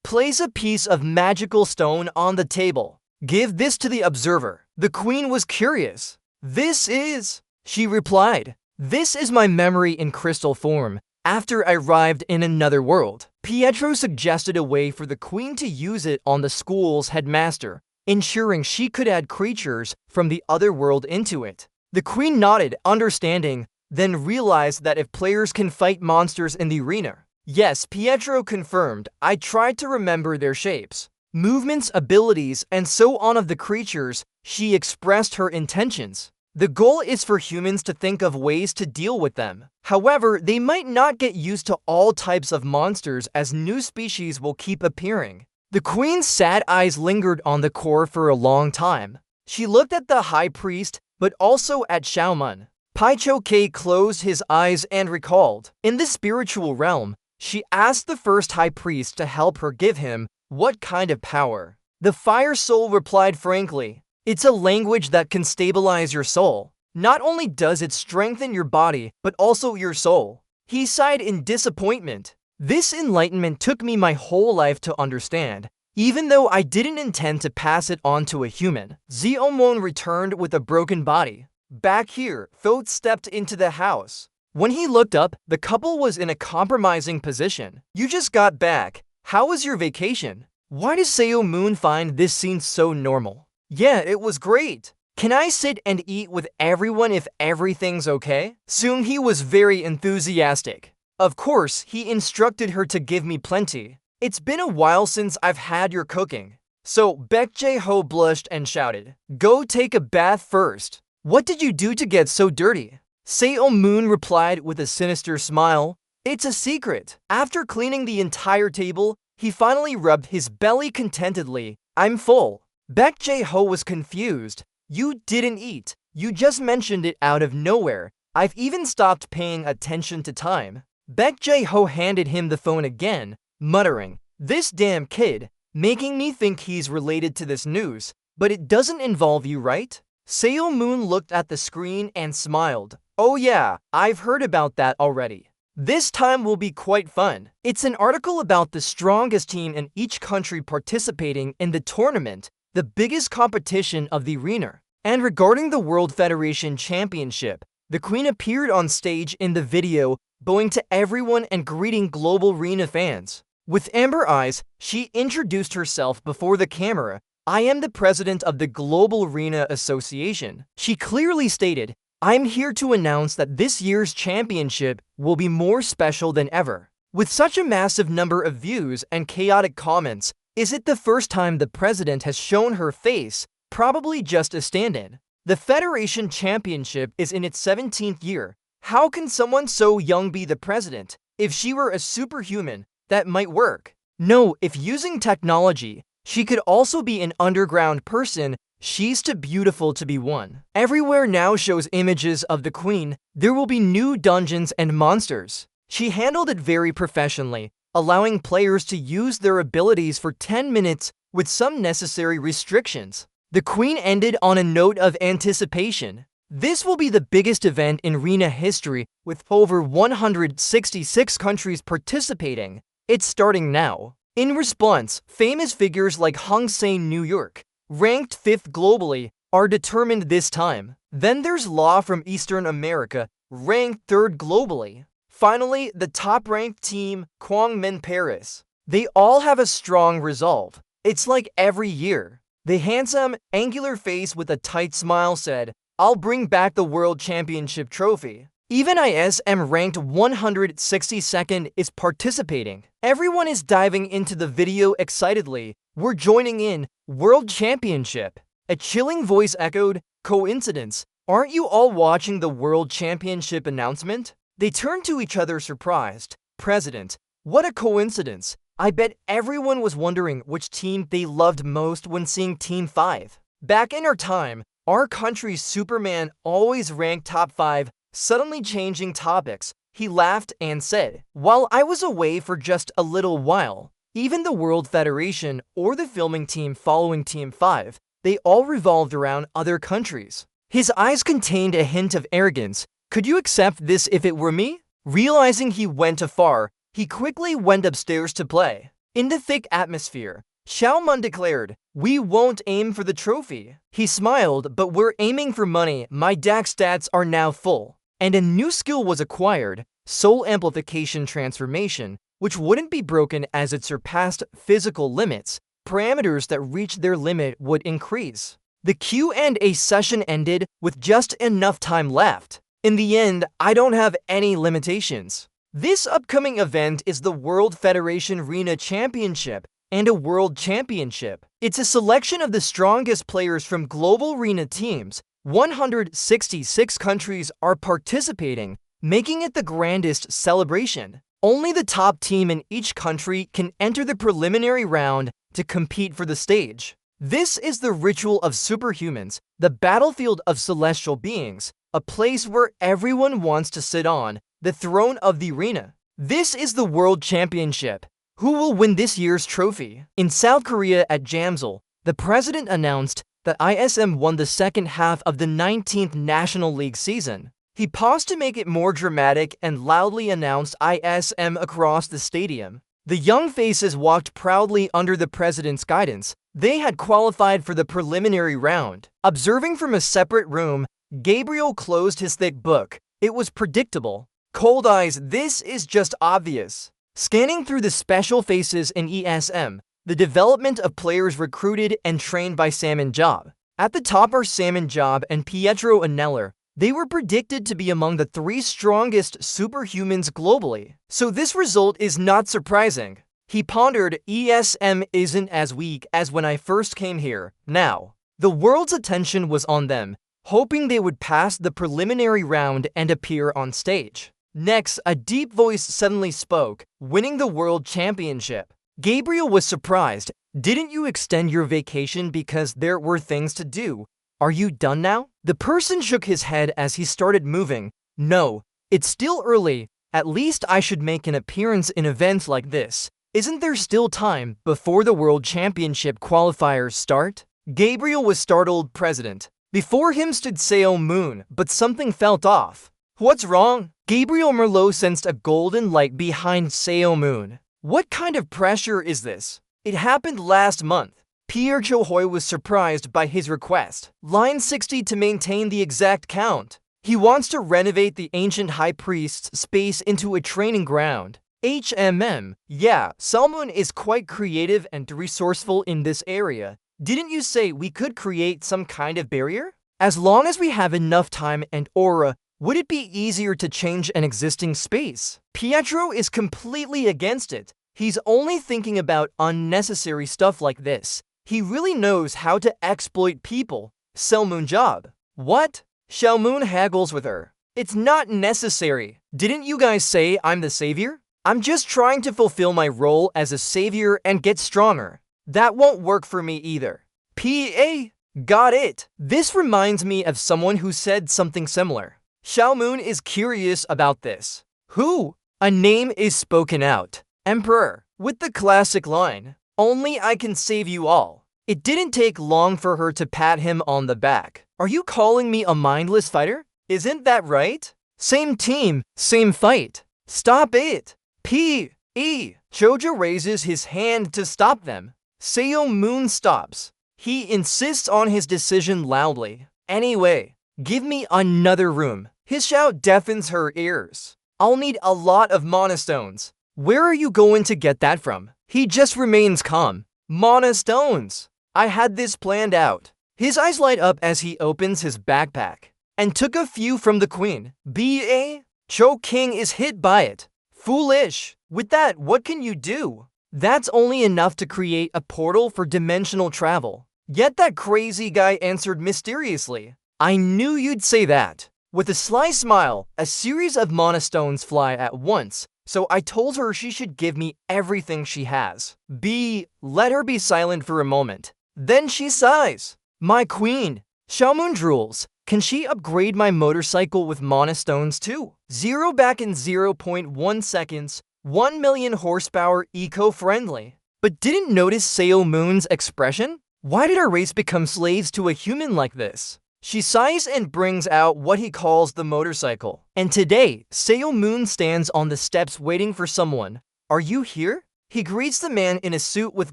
place a piece of magical stone on the table. Give this to the observer. The queen was curious. This is, she replied, this is my memory in crystal form, after I arrived in another world. Pietro suggested a way for the queen to use it on the school's headmaster, ensuring she could add creatures from the other world into it. The queen nodded, understanding, then realized that if players can fight monsters in the arena. Yes, Pietro confirmed, I tried to remember their shapes, movements, abilities, and so on of the creatures. She expressed her intentions. The goal is for humans to think of ways to deal with them. However, they might not get used to all types of monsters as new species will keep appearing. The queen's sad eyes lingered on the core for a long time. She looked at the high priest, but also at Superhuman. Paicho K closed his eyes and recalled. In the spiritual realm, she asked the first high priest to help her give him what kind of power. The fire soul replied frankly, it's a language that can stabilize your soul. Not only does it strengthen your body, but also your soul. He sighed in disappointment. This enlightenment took me my whole life to understand, even though I didn't intend to pass it on to a human. Zeomon returned with a broken body. Back here, Thoth stepped into the house. When he looked up, the couple was in a compromising position. You just got back. How was your vacation? Why does Superhuman find this scene so normal? Yeah, it was great. Can I sit and eat with everyone if everything's okay? Seung-hee was very enthusiastic. Of course, he instructed her to give me plenty. It's been a while since I've had your cooking. So Baek Jae-ho blushed and shouted, go take a bath first. What did you do to get so dirty? Superhuman replied with a sinister smile, it's a secret. After cleaning the entire table, he finally rubbed his belly contentedly. I'm full. Baek Jae-ho was confused. You didn't eat. You just mentioned it out of nowhere. I've even stopped paying attention to time. Baek Jae-ho handed him the phone again, muttering, this damn kid, making me think he's related to this news, but it doesn't involve you, right? Superhuman looked at the screen and smiled. Oh yeah, I've heard about that already. This time will be quite fun. It's an article about the strongest team in each country participating in the tournament, the biggest competition of the arena. And regarding the World Federation Championship, the Queen appeared on stage in the video, bowing to everyone and greeting global arena fans. With amber eyes, she introduced herself before the camera. I am the president of the Global Arena Association. She clearly stated, I'm here to announce that this year's championship will be more special than ever. With such a massive number of views and chaotic comments, is it the first time the president has shown her face? Probably just a stand-in. The Federation Championship is in its 17th year. How can someone so young be the president? If she were a superhuman, that might work. No, if using technology, she could also be an underground person. She's too beautiful to be one. Everywhere now shows images of the queen. There will be new dungeons and monsters. She handled it very professionally, allowing players to use their abilities for 10 minutes with some necessary restrictions. The queen ended on a note of anticipation. This will be the biggest event in arena history, with over 166 countries participating. It's starting now. In response, famous figures like Hong Seng, New York, ranked 5th globally, are determined this time. Then there's Law from Eastern America, ranked 3rd globally. Finally, the top-ranked team, Kwangmin Paris. They all have a strong resolve. It's like every year. The handsome, angular face with a tight smile said, "I'll bring back the World Championship trophy." Even ISM ranked 162nd is participating. Everyone is diving into the video excitedly. "We're joining in, World Championship." A chilling voice echoed, "Coincidence? Aren't you all watching the World Championship announcement?" They turned to each other surprised. "President, what a coincidence. I bet everyone was wondering which team they loved most when seeing Team 5. Back in our time, our country's Superman always ranked top 5, suddenly changing topics." He laughed and said, "While I was away for just a little while, even the World Federation or the filming team following Team 5, they all revolved around other countries." His eyes contained a hint of arrogance. "Could you accept this if it were me?" Realizing he went too far, he quickly went upstairs to play. In the thick atmosphere, Xiaomun declared, "We won't aim for the trophy." He smiled, "But we're aiming for money. My DAX stats are now full." And a new skill was acquired, Soul Amplification Transformation, which wouldn't be broken as it surpassed physical limits. Parameters that reached their limit would increase. The Q&A session ended with just enough time left. In the end, I don't have any limitations. This upcoming event is the World Federation Arena Championship and a World Championship. It's a selection of the strongest players from global arena teams. 166 countries are participating, making it the grandest celebration. Only the top team in each country can enter the preliminary round to compete for the stage. This is the ritual of superhumans, the battlefield of celestial beings, a place where everyone wants to sit on the throne of the arena. This is the World Championship. Who will win this year's trophy? In South Korea at Jamsil, the president announced that ISM won the second half of the 19th National League season. He paused to make it more dramatic and loudly announced ISM across the stadium. The young faces walked proudly under the president's guidance. They had qualified for the preliminary round. Observing from a separate room, Gabriel closed his thick book. It was predictable. Cold eyes, this is just obvious. Scanning through the special faces in ESM, the development of players recruited and trained by Salmon Job. At the top are Salmon Job and Pietro Aneller. They were predicted to be among the 3 strongest superhumans globally. So this result is not surprising. He pondered, ESM isn't as weak as when I first came here. Now, the world's attention was on them, hoping they would pass the preliminary round and appear on stage. Next, a deep voice suddenly spoke, winning the World Championship. Gabriel was surprised. Didn't you extend your vacation because there were things to do? Are you done now? The person shook his head as he started moving. No, it's still early. At least I should make an appearance in events like this. Isn't there still time before the World Championship qualifiers start? Gabriel was startled. President. Before him stood Seo Moon, but something felt off. What's wrong? Gabriel Merlot sensed a golden light behind Seo Moon. What kind of pressure is this? It happened last month. Pierre Chohoy was surprised by his request. Line 60 to maintain the exact count. He wants to renovate the ancient high priest's space into a training ground. Yeah, Salmon is quite creative and resourceful in this area. Didn't you say we could create some kind of barrier? As long as we have enough time and aura, would it be easier to change an existing space? Pietro is completely against it. He's only thinking about unnecessary stuff like this. He really knows how to exploit people. Selmoon Job. What? Xiaomoon haggles with her. It's not necessary. Didn't you guys say I'm the savior? I'm just trying to fulfill my role as a savior and get stronger. That won't work for me either. P.A. Got it. This reminds me of someone who said something similar. Xiaomoon is curious about this. Who? A name is spoken out. Emperor. With the classic line, only I can save you all. It didn't take long for her to pat him on the back. Are you calling me a mindless fighter? Isn't that right? Same team, same fight. Stop it. P.E. Choja raises his hand to stop them. Seo Moon stops. He insists on his decision loudly. Anyway, give me another room. His shout deafens her ears. I'll need a lot of mana stones. Where are you going to get that from? He just remains calm. Mana stones. I had this planned out. His eyes light up as he opens his backpack and took a few from the queen. B.A. Cho King is hit by it. Foolish. With that, what can you do? That's only enough to create a portal for dimensional travel. Yet that crazy guy answered mysteriously. I knew you'd say that. With a sly smile, a series of mana stones fly at once, so I told her she should give me everything she has. B. Let her be silent for a moment. Then she sighs. My queen. Xiaomoon drools. Can she upgrade my motorcycle with mana stones too? 0 back in 0.1 seconds. 1 million horsepower, eco-friendly. But didn't notice Seo Moon's expression? Why did our race become slaves to a human like this? She sighs and brings out what he calls the motorcycle. And today, Seo Moon stands on the steps waiting for someone. Are you here? He greets the man in a suit with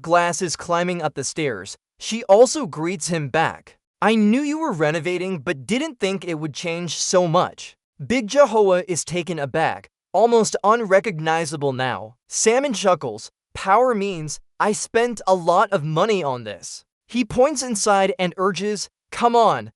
glasses climbing up the stairs. She also greets him back. I knew you were renovating, but didn't think it would change so much. Big Jahoa is taken aback, almost unrecognizable now. Salmon chuckles. Power means I spent a lot of money on this. He points inside and urges, come on,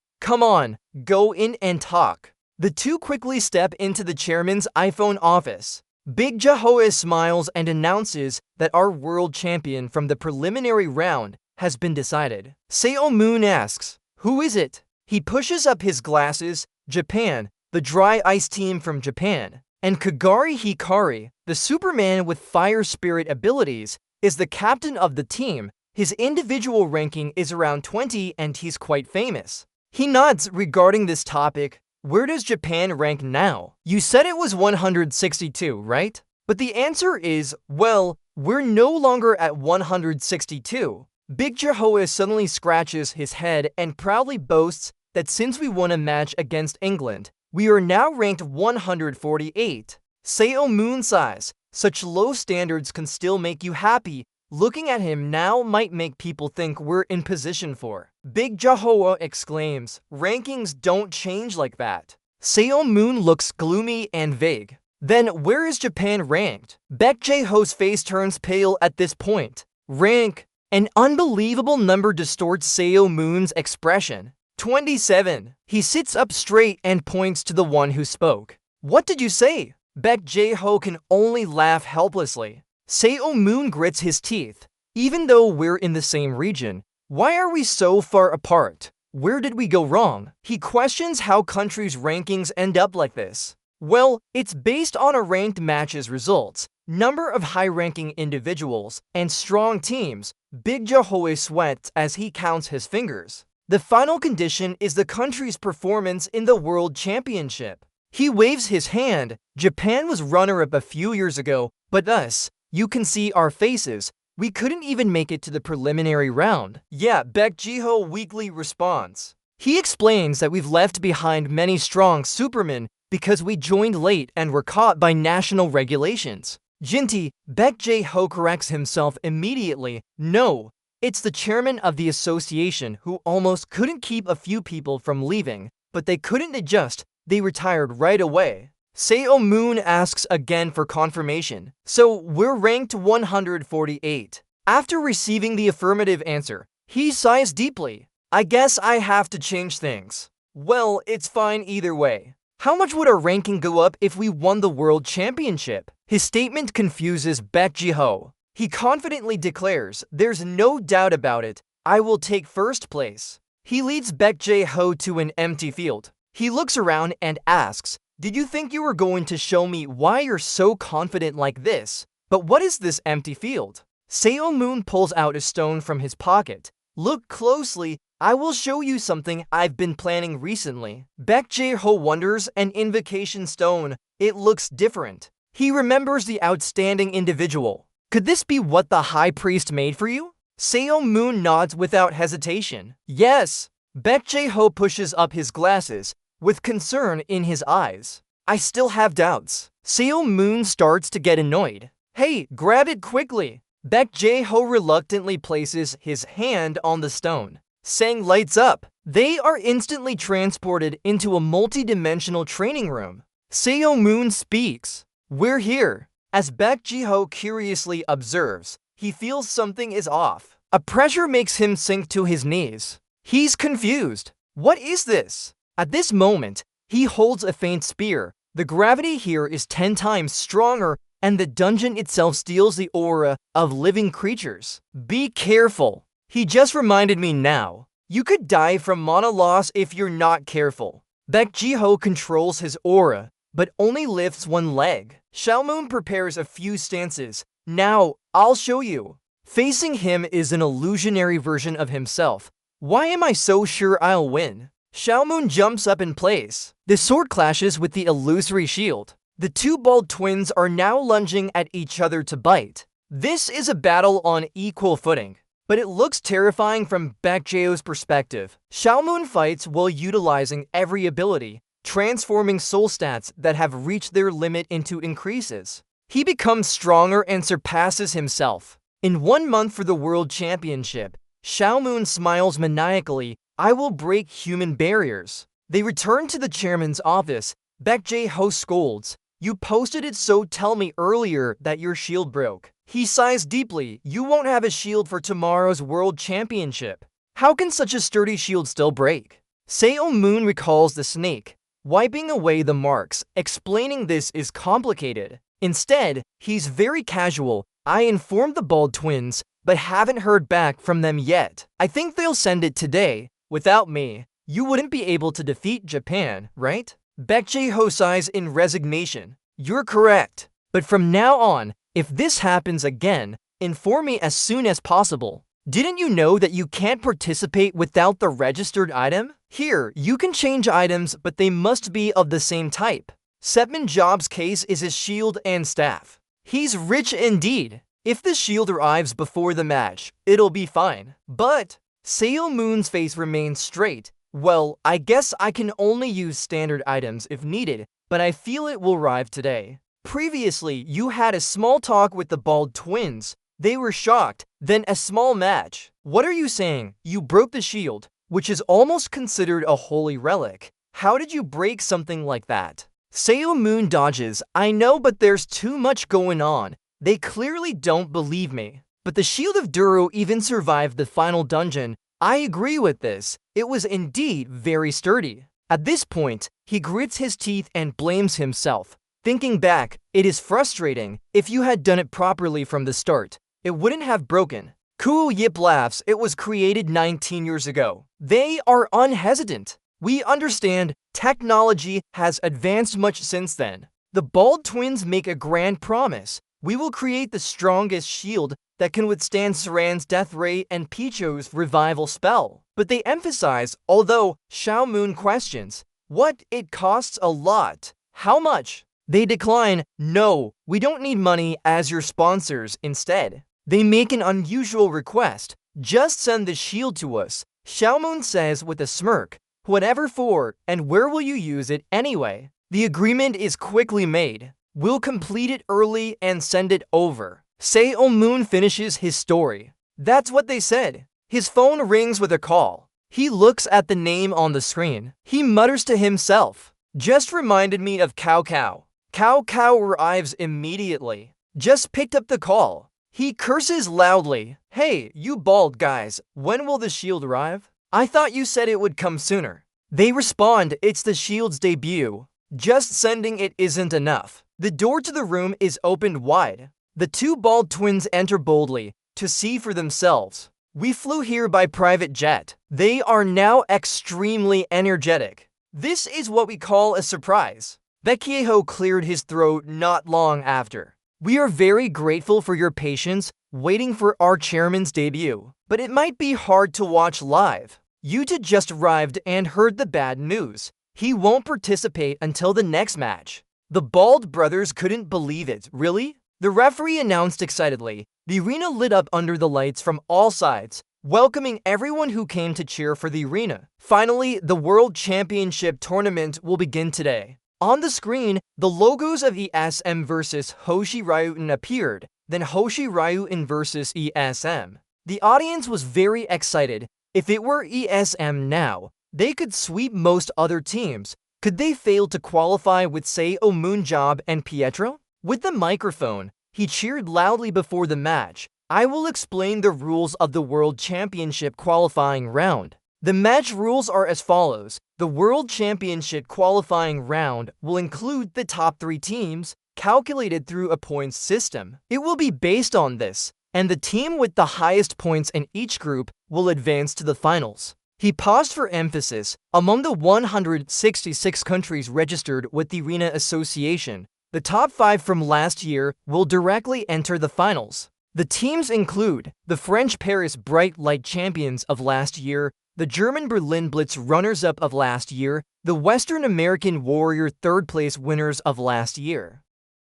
go in and talk. The two quickly step into the chairman's iPhone office. Big Jahoa smiles and announces that our world champion from the preliminary round has been decided. Seo Moon asks, who is it? He pushes up his glasses. Japan, the dry ice team from Japan. And Kagari Hikari, the Superman with fire spirit abilities, is the captain of the team. His individual ranking is around 20 and he's quite famous. He nods regarding this topic. Where does Japan rank now? You said it was 162, right? But the answer is, well, we're no longer at 162. Big Jahoa suddenly scratches his head and proudly boasts that since we won a match against England, we are now ranked 148. Seo Moon sighs. Such low standards can still make you happy. Looking at him now might make people think we're in position for. Big Jahoa exclaims, rankings don't change like that. Seo Moon looks gloomy and vague. Then where is Japan ranked? Baek Jae-ho's face turns pale at this point. Rank. An unbelievable number distorts Seo Moon's expression. 27. He sits up straight and points to the one who spoke. What did you say? Baek Jae-ho can only laugh helplessly. Seo Moon grits his teeth. Even though we're in the same region, why are we so far apart? Where did we go wrong? He questions how countries' rankings end up like this. Well, it's based on a ranked match's results, number of high-ranking individuals, and strong teams. Big Jahoe sweats as he counts his fingers. The final condition is the country's performance in the World Championship. He waves his hand. Japan was runner-up a few years ago, but us, you can see our faces. We couldn't even make it to the preliminary round. Yeah, Baek Jae-ho weakly responds. He explains that we've left behind many strong Supermen because we joined late and were caught by national regulations. Jinty, Baek Jae-ho corrects himself immediately. No, it's the chairman of the association who almost couldn't keep a few people from leaving, but they couldn't adjust. They retired right away. Seo Moon asks again for confirmation. So we're ranked 148. After receiving the affirmative answer, he sighs deeply. I guess I have to change things. Well, it's fine either way. How much would our ranking go up if we won the World Championship? His statement confuses Baek Jae-ho. He confidently declares, there's no doubt about it, I will take first place. He leads Baek Jae-ho to an empty field. He looks around and asks, did you think you were going to show me why you're so confident like this? But what is this empty field? Seo Moon pulls out a stone from his pocket. Look closely, I will show you something I've been planning recently. Baek Jae-ho wonders, an invocation stone. It looks different. He remembers the outstanding individual. Could this be what the High Priest made for you? Seo Moon nods without hesitation. Yes. Baek Jae-ho pushes up his glasses, with concern in his eyes. I still have doubts. Seo Moon starts to get annoyed. Hey, grab it quickly. Baek Jae-ho reluctantly places his hand on the stone. Sang lights up. They are instantly transported into a multi-dimensional training room. Seo Moon speaks. We're here. As Baek Jae-ho curiously observes, he feels something is off. A pressure makes him sink to his knees. He's confused. What is this? At this moment, he holds a faint spear. The gravity here is 10 times stronger, and the dungeon itself steals the aura of living creatures. Be careful. He just reminded me now. You could die from mana loss if you're not careful. Baek Jae-ho controls his aura, but only lifts one leg. Xiaomoon prepares a few stances. Now, I'll show you. Facing him is an illusionary version of himself. Why am I so sure I'll win? Xiaomoon jumps up in place. The sword clashes with the illusory shield. The two bald twins are now lunging at each other to bite. This is a battle on equal footing, but it looks terrifying from Baek Jae-ho's perspective. Xiaomoon fights while utilizing every ability, transforming soul stats that have reached their limit into increases. He becomes stronger and surpasses himself. In 1 month for the World Championship, Xiaomoon smiles maniacally. I will break human barriers. They return to the chairman's office. Baek Jae-ho scolds. You posted it, so tell me earlier that your shield broke. He sighs deeply. You won't have a shield for tomorrow's World Championship. How can such a sturdy shield still break? Seo Moon recalls the snake, wiping away the marks. Explaining this is complicated. Instead, he's very casual. I informed the bald twins, but haven't heard back from them yet. I think they'll send it today. Without me, you wouldn't be able to defeat Japan, right? Baek Jae-ho sighs in resignation. You're correct. But from now on, if this happens again, inform me as soon as possible. Didn't you know that you can't participate without the registered item? Here, you can change items, but they must be of the same type. Sepman Job's case is his shield and staff. He's rich indeed. If the shield arrives before the match, it'll be fine. But Seo Moon's face remains straight. Well, I guess I can only use standard items if needed, but I feel it will arrive today. Previously, you had a small talk with the bald twins. They were shocked, then a small match. What are you saying? You broke the shield, which is almost considered a holy relic. How did you break something like that? Seo Moon dodges. I know, but there's too much going on. They clearly don't believe me. But the Shield of Duro even survived the final dungeon. I agree with this. It was indeed very sturdy. At this point, he grits his teeth and blames himself. Thinking back, it is frustrating. If you had done it properly from the start, it wouldn't have broken. Kuo Yip laughs. It was created 19 years ago. They are unhesitant. We understand technology has advanced much since then. The bald twins make a grand promise. We will create the strongest shield that can withstand Saran's death ray and Picho's revival spell. But they emphasize, although Xiaomoon questions, what? It costs a lot. How much? They decline. No, we don't need money as your sponsors. Instead, they make an unusual request. Just send the shield to us. Xiaomoon says with a smirk. Whatever for, and where will you use it anyway? The agreement is quickly made. We'll complete it early and send it over. Seo Moon finishes his story. That's what they said. His phone rings with a call. He looks at the name on the screen. He mutters to himself. Just reminded me of Cao Cao. Cao Cao arrives immediately. Just picked up the call. He curses loudly. Hey, you bald guys, when will the shield arrive? I thought you said it would come sooner. They respond, it's the shield's debut. Just sending it isn't enough. The door to the room is opened wide. The two bald twins enter boldly to see for themselves. We flew here by private jet. They are now extremely energetic. This is what we call a surprise. Baek Jae-ho cleared his throat not long after. We are very grateful for your patience waiting for our chairman's debut, but it might be hard to watch live. Yuta just arrived and heard the bad news. He won't participate until the next match. The bald brothers couldn't believe it. Really? The referee announced excitedly. The arena lit up under the lights from all sides, welcoming everyone who came to cheer for the arena. Finally, the World Championship tournament will begin today. On the screen, the logos of ESM versus Hoshi Ryuten appeared, then Hoshi Ryuten versus ESM. The audience was very excited. If it were ESM now, they could sweep most other teams. Could they fail to qualify with, say, Omunjob and Pietro? With the microphone, he cheered loudly before the match. I will explain the rules of the World Championship qualifying round. The match rules are as follows. The World Championship qualifying round will include the top 3 teams, calculated through a points system. It will be based on this, and the team with the highest points in each group will advance to the finals. He paused for emphasis. Among the 166 countries registered with the Arena Association, the top 5 from last year will directly enter the finals. The teams include the French Paris Bright Light champions of last year, the German Berlin Blitz runners-up of last year, the Western American Warrior third-place winners of last year,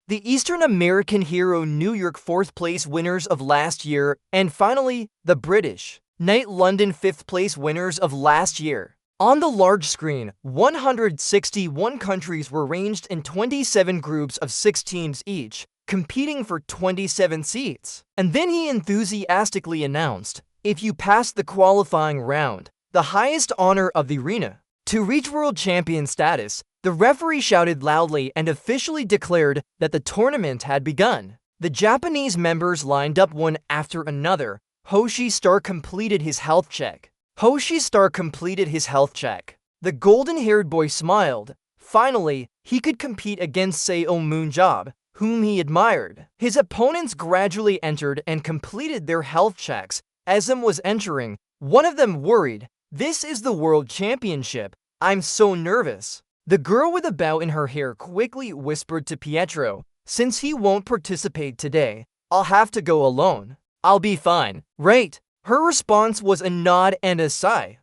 the Eastern American Hero New York fourth-place winners of last year, and finally, the British Knight London fifth-place winners of last year. On the large screen, 161 countries were ranged in 27 groups of 6 teams each, competing for 27 seats. And then he enthusiastically announced, if you pass the qualifying round, the highest honor of the arena, to reach world champion status, the referee shouted loudly and officially declared that the tournament had begun. The Japanese members lined up one after another. Hoshi Star completed his health check. Hoshi Star completed his health check. The golden-haired boy smiled. Finally, he could compete against Seo Moonjob, whom he admired. His opponents gradually entered and completed their health checks. As them was entering, one of them worried, "This is the World Championship. I'm so nervous." The girl with a bow in her hair quickly whispered to Pietro, "Since he won't participate today, I'll have to go alone. I'll be fine, right?" Her response was a nod and a sigh.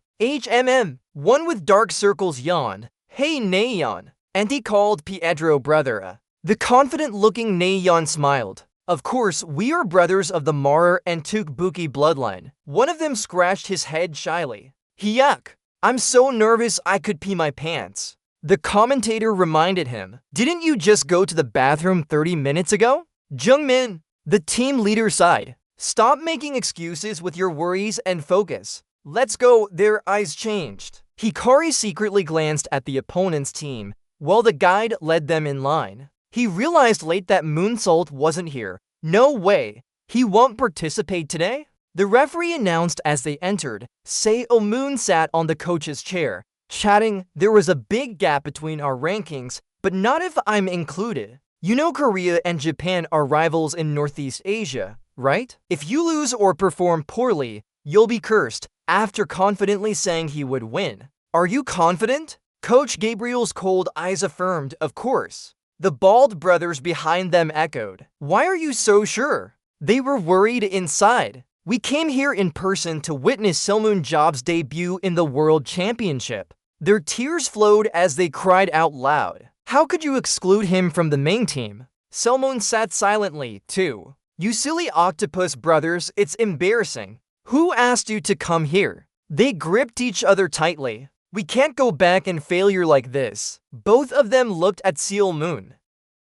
One with dark circles yawned. "Hey Nayeon," and he called Pietro brother. The confident-looking Nayeon smiled. "Of course, we are brothers of the Marer and Tukbuki bloodline." One of them scratched his head shyly. "Yuck, I'm so nervous I could pee my pants." The commentator reminded him, "Didn't you just go to the bathroom 30 minutes ago?" Jungmin, the team leader, sighed. "Stop making excuses with your worries and focus. Let's go." Their eyes changed. Hikari secretly glanced at the opponent's team, while the guide led them in line. He realized late that Moonsault wasn't here. No way, he won't participate today? The referee announced as they entered. Seo Moon sat on the coach's chair, chatting. "There was a big gap between our rankings, but not if I'm included. You know Korea and Japan are rivals in Northeast Asia, right? If you lose or perform poorly, you'll be cursed," after confidently saying he would win. "Are you confident?" Coach Gabriel's cold eyes affirmed, "Of course." The bald brothers behind them echoed, "Why are you so sure?" They were worried inside. "We came here in person to witness Silmoonjob's debut in the World Championship." Their tears flowed as they cried out loud. "How could you exclude him from the main team?" Silmoon sat silently, too. "You silly octopus brothers, it's embarrassing. Who asked you to come here?" They gripped each other tightly. "We can't go back in failure like this." Both of them looked at Silmoon.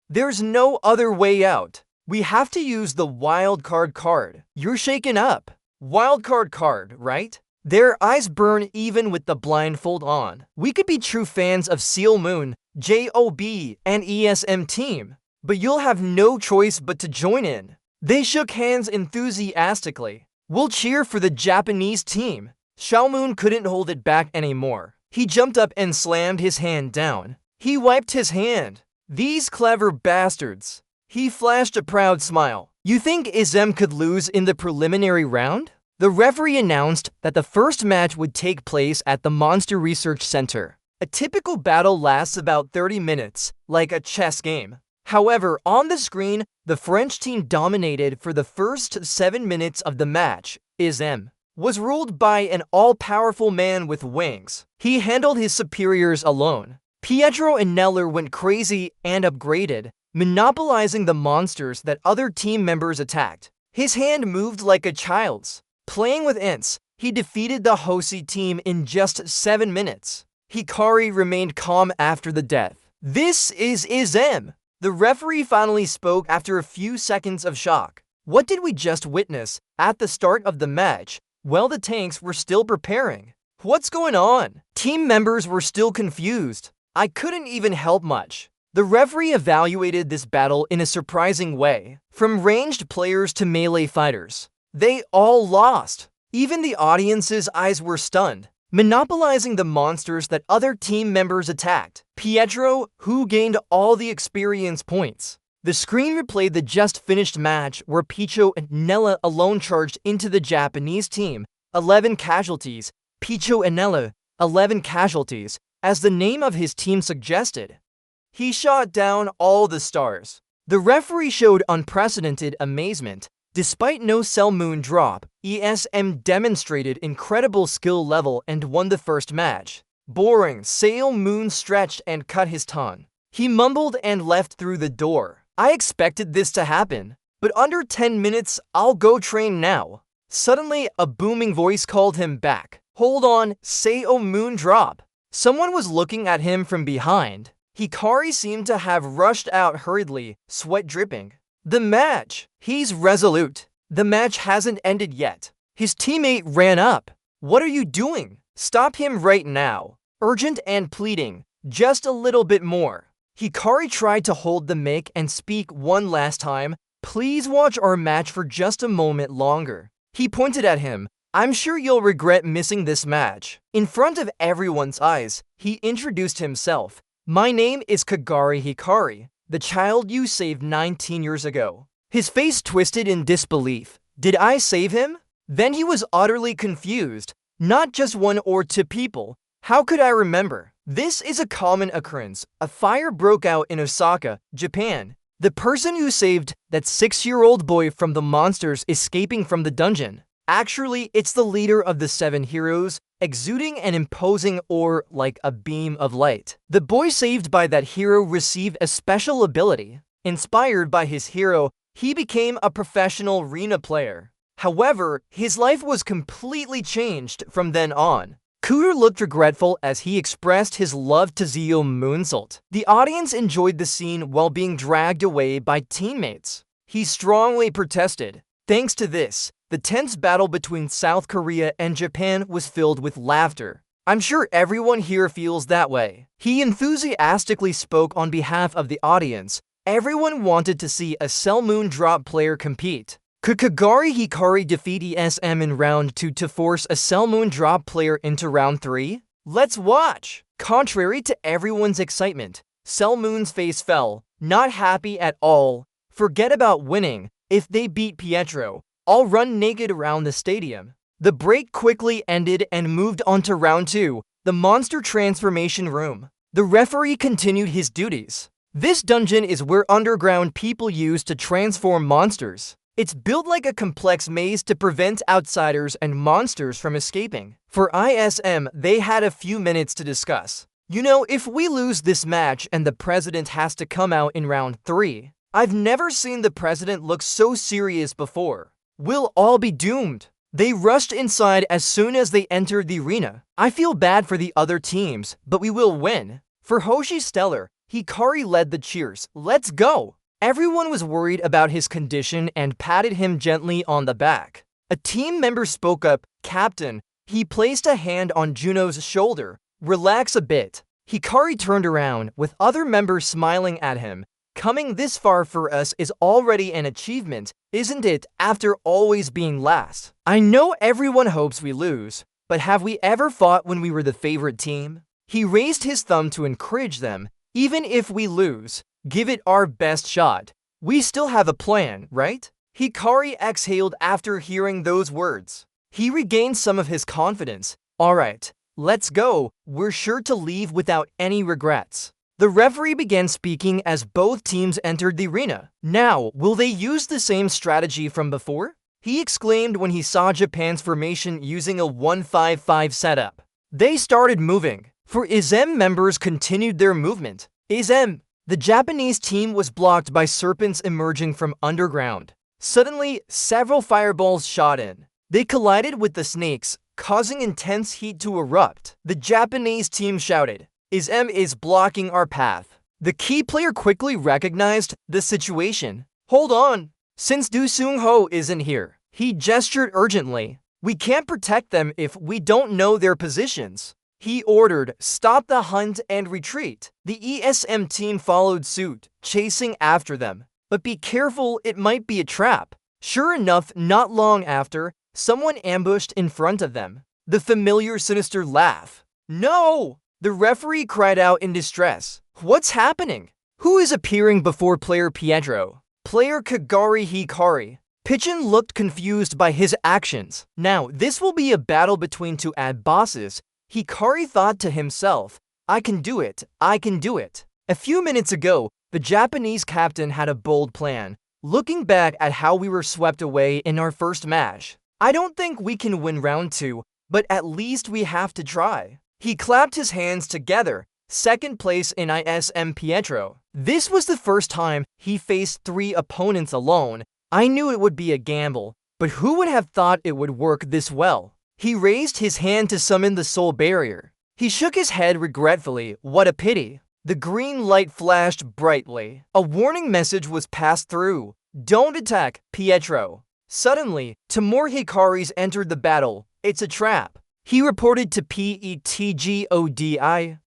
"There's no other way out. We have to use the wildcard card." "You're shaken up." "Wildcard card, right?" Their eyes burn even with the blindfold on. "We could be true fans of Silmoon, JOB, and ESM team, but you'll have no choice but to join in." They shook hands enthusiastically. "We'll cheer for the Japanese team." Xiaomoon couldn't hold it back anymore. He jumped up and slammed his hand down. He wiped his hand. "These clever bastards." He flashed a proud smile. "You think ISM could lose in the preliminary round?" The referee announced that the first match would take place at the Monster Research Center. A typical battle lasts about 30 minutes, like a chess game. However, on the screen, the French team dominated for the first 7 minutes of the match. ISM was ruled by an all-powerful man with wings. He handled his superiors alone. Pietro and Neller went crazy and upgraded, monopolizing the monsters that other team members attacked. His hand moved like a child's. Playing with ints, he defeated the Hoshi team in just 7 minutes. Hikari remained calm after the death. This is ISM. The referee finally spoke after a few seconds of shock. What did we just witness at the start of the match? Well, the tanks were still preparing. What's going on? Team members were still confused. I couldn't even help much. The referee evaluated this battle in a surprising way. From ranged players to melee fighters, they all lost. Even the audience's eyes were stunned, monopolizing the monsters that other team members attacked. Pietro, who gained all the experience points. The screen replayed the just-finished match where Picho and Nella alone charged into the Japanese team. 11 casualties. Picho and Nella, 11 casualties, as the name of his team suggested. He shot down all the stars. The referee showed unprecedented amazement. Despite no Cell Moon drop, ESM demonstrated incredible skill level and won the first match. Boring. Cell Moon stretched and cut his tongue. He mumbled and left through the door. I expected this to happen, but under 10 minutes, I'll go train now. Suddenly, a booming voice called him back. Hold on, Cell Moon drop. Someone was looking at him from behind. Hikari seemed to have rushed out hurriedly, sweat dripping. The match. He's resolute. The match hasn't ended yet. His teammate ran up. What are you doing? Stop him right now. Urgent and pleading. Just a little bit more. Hikari tried to hold the mic and speak one last time. Please watch our match for just a moment longer. He pointed at him. I'm sure you'll regret missing this match. In front of everyone's eyes, he introduced himself. My name is Kagari Hikari, the child you saved 19 years ago. His face twisted in disbelief. Did I save him? Then he was utterly confused. Not just one or two people. How could I remember? This is a common occurrence. A fire broke out in Osaka, Japan. The person who saved that 6-year-old boy from the monsters escaping from the dungeon. Actually, it's the leader of the 7 heroes, exuding an imposing aura like a beam of light. The boy saved by that hero received a special ability. Inspired by his hero, he became a professional arena player. However, his life was completely changed from then on. Cooter looked regretful as he expressed his love to Cell Moonsault. The audience enjoyed the scene while being dragged away by teammates. He strongly protested. Thanks to this, the tense battle between South Korea and Japan was filled with laughter. I'm sure everyone here feels that way. He enthusiastically spoke on behalf of the audience. Everyone wanted to see a Cell Moon drop player compete. Could Kagari Hikari defeat ESM in round 2 to force a Cell Moon drop player into round 3? Let's watch! Contrary to everyone's excitement, Cell Moon's face fell. Not happy at all. Forget about winning. If they beat Pietro, I'll run naked around the stadium. The break quickly ended and moved on to round 2, the monster transformation room. The referee continued his duties. This dungeon is where underground people use to transform monsters. It's built like a complex maze to prevent outsiders and monsters from escaping. For ISM, they had a few minutes to discuss. You know, if we lose this match and the president has to come out in round 3, I've never seen the president look so serious before. We'll all be doomed. They rushed inside as soon as they entered the arena. I feel bad for the other teams, but we will win. For Hoshi Stellar, Hikari led the cheers. Let's go! Everyone was worried about his condition and patted him gently on the back. A team member spoke up. Captain, he placed a hand on Juno's shoulder. Relax a bit. Hikari turned around, with other members smiling at him. Coming this far for us is already an achievement, isn't it, after always being last? I know everyone hopes we lose, but have we ever fought when we were the favorite team? He raised his thumb to encourage them. Even if we lose, give it our best shot. We still have a plan, right? Hikari exhaled after hearing those words. He regained some of his confidence. Alright, let's go. We're sure to leave without any regrets. The referee began speaking as both teams entered the arena. Now, will they use the same strategy from before? He exclaimed when he saw Japan's formation using a 1-5-5 setup. They started moving. For ISM, members continued their movement. ISM. The Japanese team was blocked by serpents emerging from underground. Suddenly, several fireballs shot in. They collided with the snakes, causing intense heat to erupt. The Japanese team shouted, ISM is blocking our path. The key player quickly recognized the situation. Hold on. Since Du Seung-ho isn't here, he gestured urgently. We can't protect them if we don't know their positions. He ordered, stop the hunt and retreat. The ESM team followed suit, chasing after them. But be careful, it might be a trap. Sure enough, not long after, someone ambushed in front of them. The familiar sinister laugh. No! The referee cried out in distress. What's happening? Who is appearing before player Pietro? Player Kagari Hikari. Pigeon looked confused by his actions. Now, this will be a battle between two ad bosses. Hikari thought to himself, I can do it, I can do it. A few minutes ago, the Japanese captain had a bold plan. Looking back at how we were swept away in our first match, I don't think we can win round 2, but at least we have to try. He clapped his hands together. Second place in ISM Pietro. This was the first time he faced 3 opponents alone. I knew it would be a gamble, but who would have thought it would work this well? He raised his hand to summon the soul barrier. He shook his head regretfully. What a pity. The green light flashed brightly. A warning message was passed through. Don't attack, Pietro. Suddenly, Tamor Hikari's entered the battle. It's a trap. He reported to PETGODI.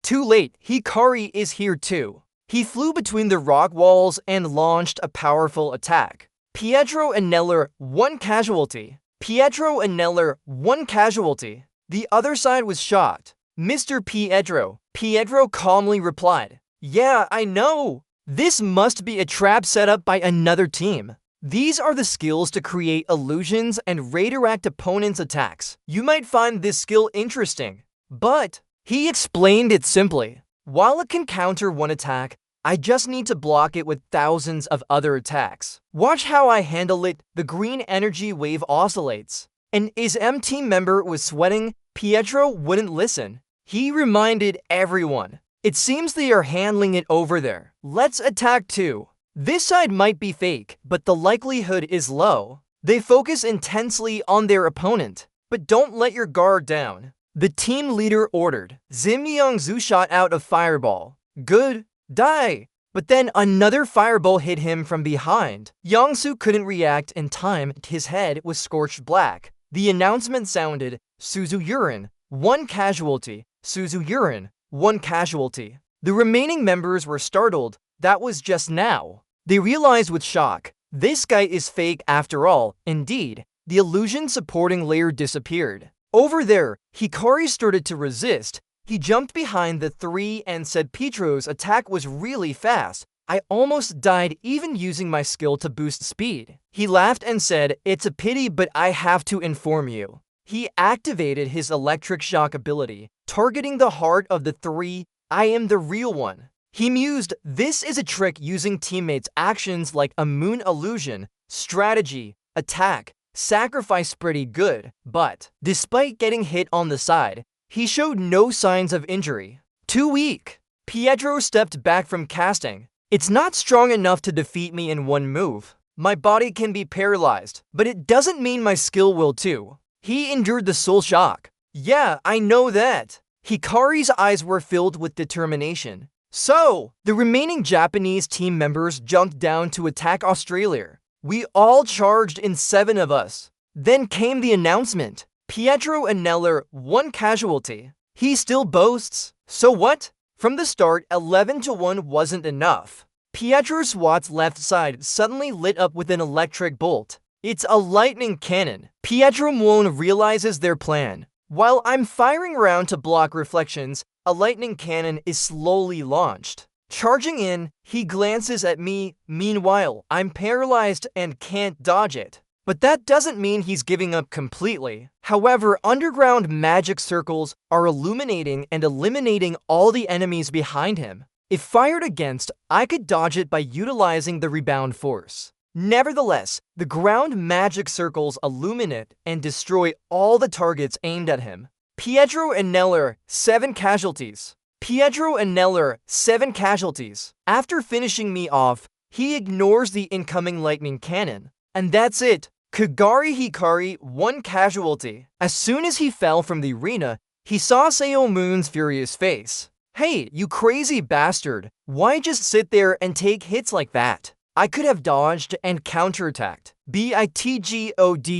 Too late, Hikari is here too. He flew between the rock walls and launched a powerful attack. Pietro and Neller, 1 casualty. Pietro and Neller, 1 casualty. The other side was shocked. Mr. Pietro. Pietro calmly replied, yeah, I know. This must be a trap set up by another team. These are the skills to create illusions and redirect opponents' attacks. You might find this skill interesting, but he explained it simply. While it can counter 1 attack, I just need to block it with thousands of other attacks. Watch how I handle it. The green energy wave oscillates. An ISM team member was sweating. Pietro wouldn't listen. He reminded everyone. It seems they are handling it over there. Let's attack too. This side might be fake, but the likelihood is low. They focus intensely on their opponent, but don't let your guard down. The team leader ordered. Zimyong-zu shot out a fireball. Good. Die. But then another fireball hit him from behind. Yongsu couldn't react in time. His head was scorched black. The announcement sounded, Suzuyurin, 1 casualty. Suzuyurin, 1 casualty. The remaining members were startled. That was just now. They realized with shock, this guy is fake after all. Indeed, the illusion supporting layer disappeared. Over there, Hikari started to resist. He jumped behind the 3 and said Pietro's attack was really fast. I almost died even using my skill to boost speed. He laughed and said, it's a pity, but I have to inform you. He activated his electric shock ability, targeting the heart of the 3. I am the real one. He mused, this is a trick using teammates' actions like a moon illusion, strategy, attack, sacrifice pretty good, but despite getting hit on the side, he showed no signs of injury. Too weak. Pietro stepped back from casting. It's not strong enough to defeat me in 1 move. My body can be paralyzed, but it doesn't mean my skill will too. He endured the soul shock. Yeah, I know that. Hikari's eyes were filled with determination. So, the remaining Japanese team members jumped down to attack Australia. We all charged in 7 of us. Then came the announcement. Pietro and Neller, 1 casualty. He still boasts. So what? From the start, 11-1 wasn't enough. Pietro Swatt's left side suddenly lit up with an electric bolt. It's a lightning cannon. Pietro Muon realizes their plan. While I'm firing around to block reflections, a lightning cannon is slowly launched. Charging in, he glances at me. Meanwhile, I'm paralyzed and can't dodge it. But that doesn't mean he's giving up completely. However, underground magic circles are illuminating and eliminating all the enemies behind him. If fired against, I could dodge it by utilizing the rebound force. Nevertheless, the ground magic circles illuminate and destroy all the targets aimed at him. Pietro and Neller, 7 casualties. Pietro and Neller, 7 casualties. After finishing me off, he ignores the incoming lightning cannon. And that's it. Kagari Hikari, 1 casualty. As soon as he fell from the arena, he saw Seo Moon's furious face. Hey, you crazy bastard. Why just sit there and take hits like that? I could have dodged and counterattacked. Bitgodap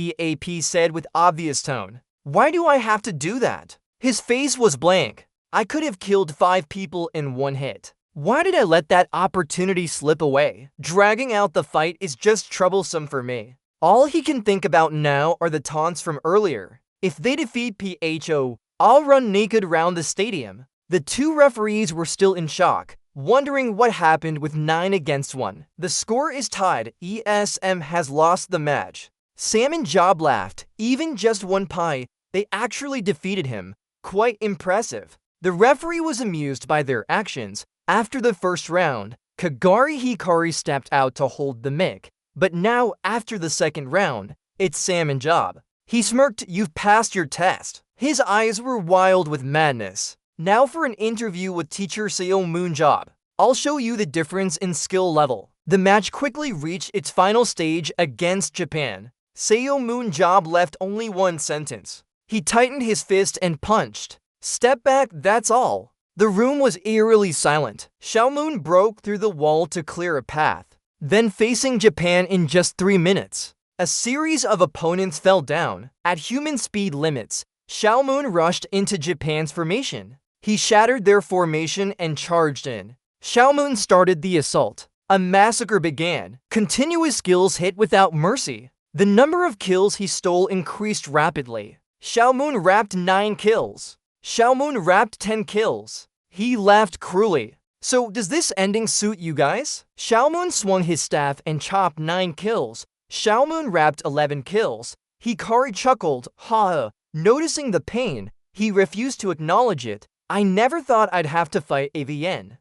said with obvious tone. Why do I have to do that? His face was blank. I could have killed 5 people in one hit. Why did I let that opportunity slip away? Dragging out the fight is just troublesome for me. All he can think about now are the taunts from earlier. If they defeat PHO, I'll run naked around the stadium. The 2 referees were still in shock, wondering what happened with 9 against 1. The score is tied. ESM has lost the match. Sam and Job laughed. Even just 1 pie, they actually defeated him. Quite impressive. The referee was amused by their actions. After the first round, Kagari Hikari stepped out to hold the mic. But now, after the second round, it's Sam and Job. He smirked, "You've passed your test." His eyes were wild with madness. Now for an interview with teacher Seo Moon Job. I'll show you the difference in skill level. The match quickly reached its final stage against Japan. Seo Moon Job left only 1 sentence. He tightened his fist and punched. Step back, that's all. The room was eerily silent. Xiaomoon broke through the wall to clear a path. Then facing Japan in just 3 minutes. A series of opponents fell down. At human speed limits, Xiaomoon rushed into Japan's formation. He shattered their formation and charged in. Xiaomoon started the assault. A massacre began. Continuous kills hit without mercy. The number of kills he stole increased rapidly. Xiaomoon wrapped 9 kills. Xiaomoon wrapped 10 kills. He laughed cruelly. So does this ending suit you guys? Xiaomoon swung his staff and chopped 9 kills. Xiaomoon wrapped 11 kills. Hikari chuckled, ha. Noticing the pain, he refused to acknowledge it. I never thought I'd have to fight AVN.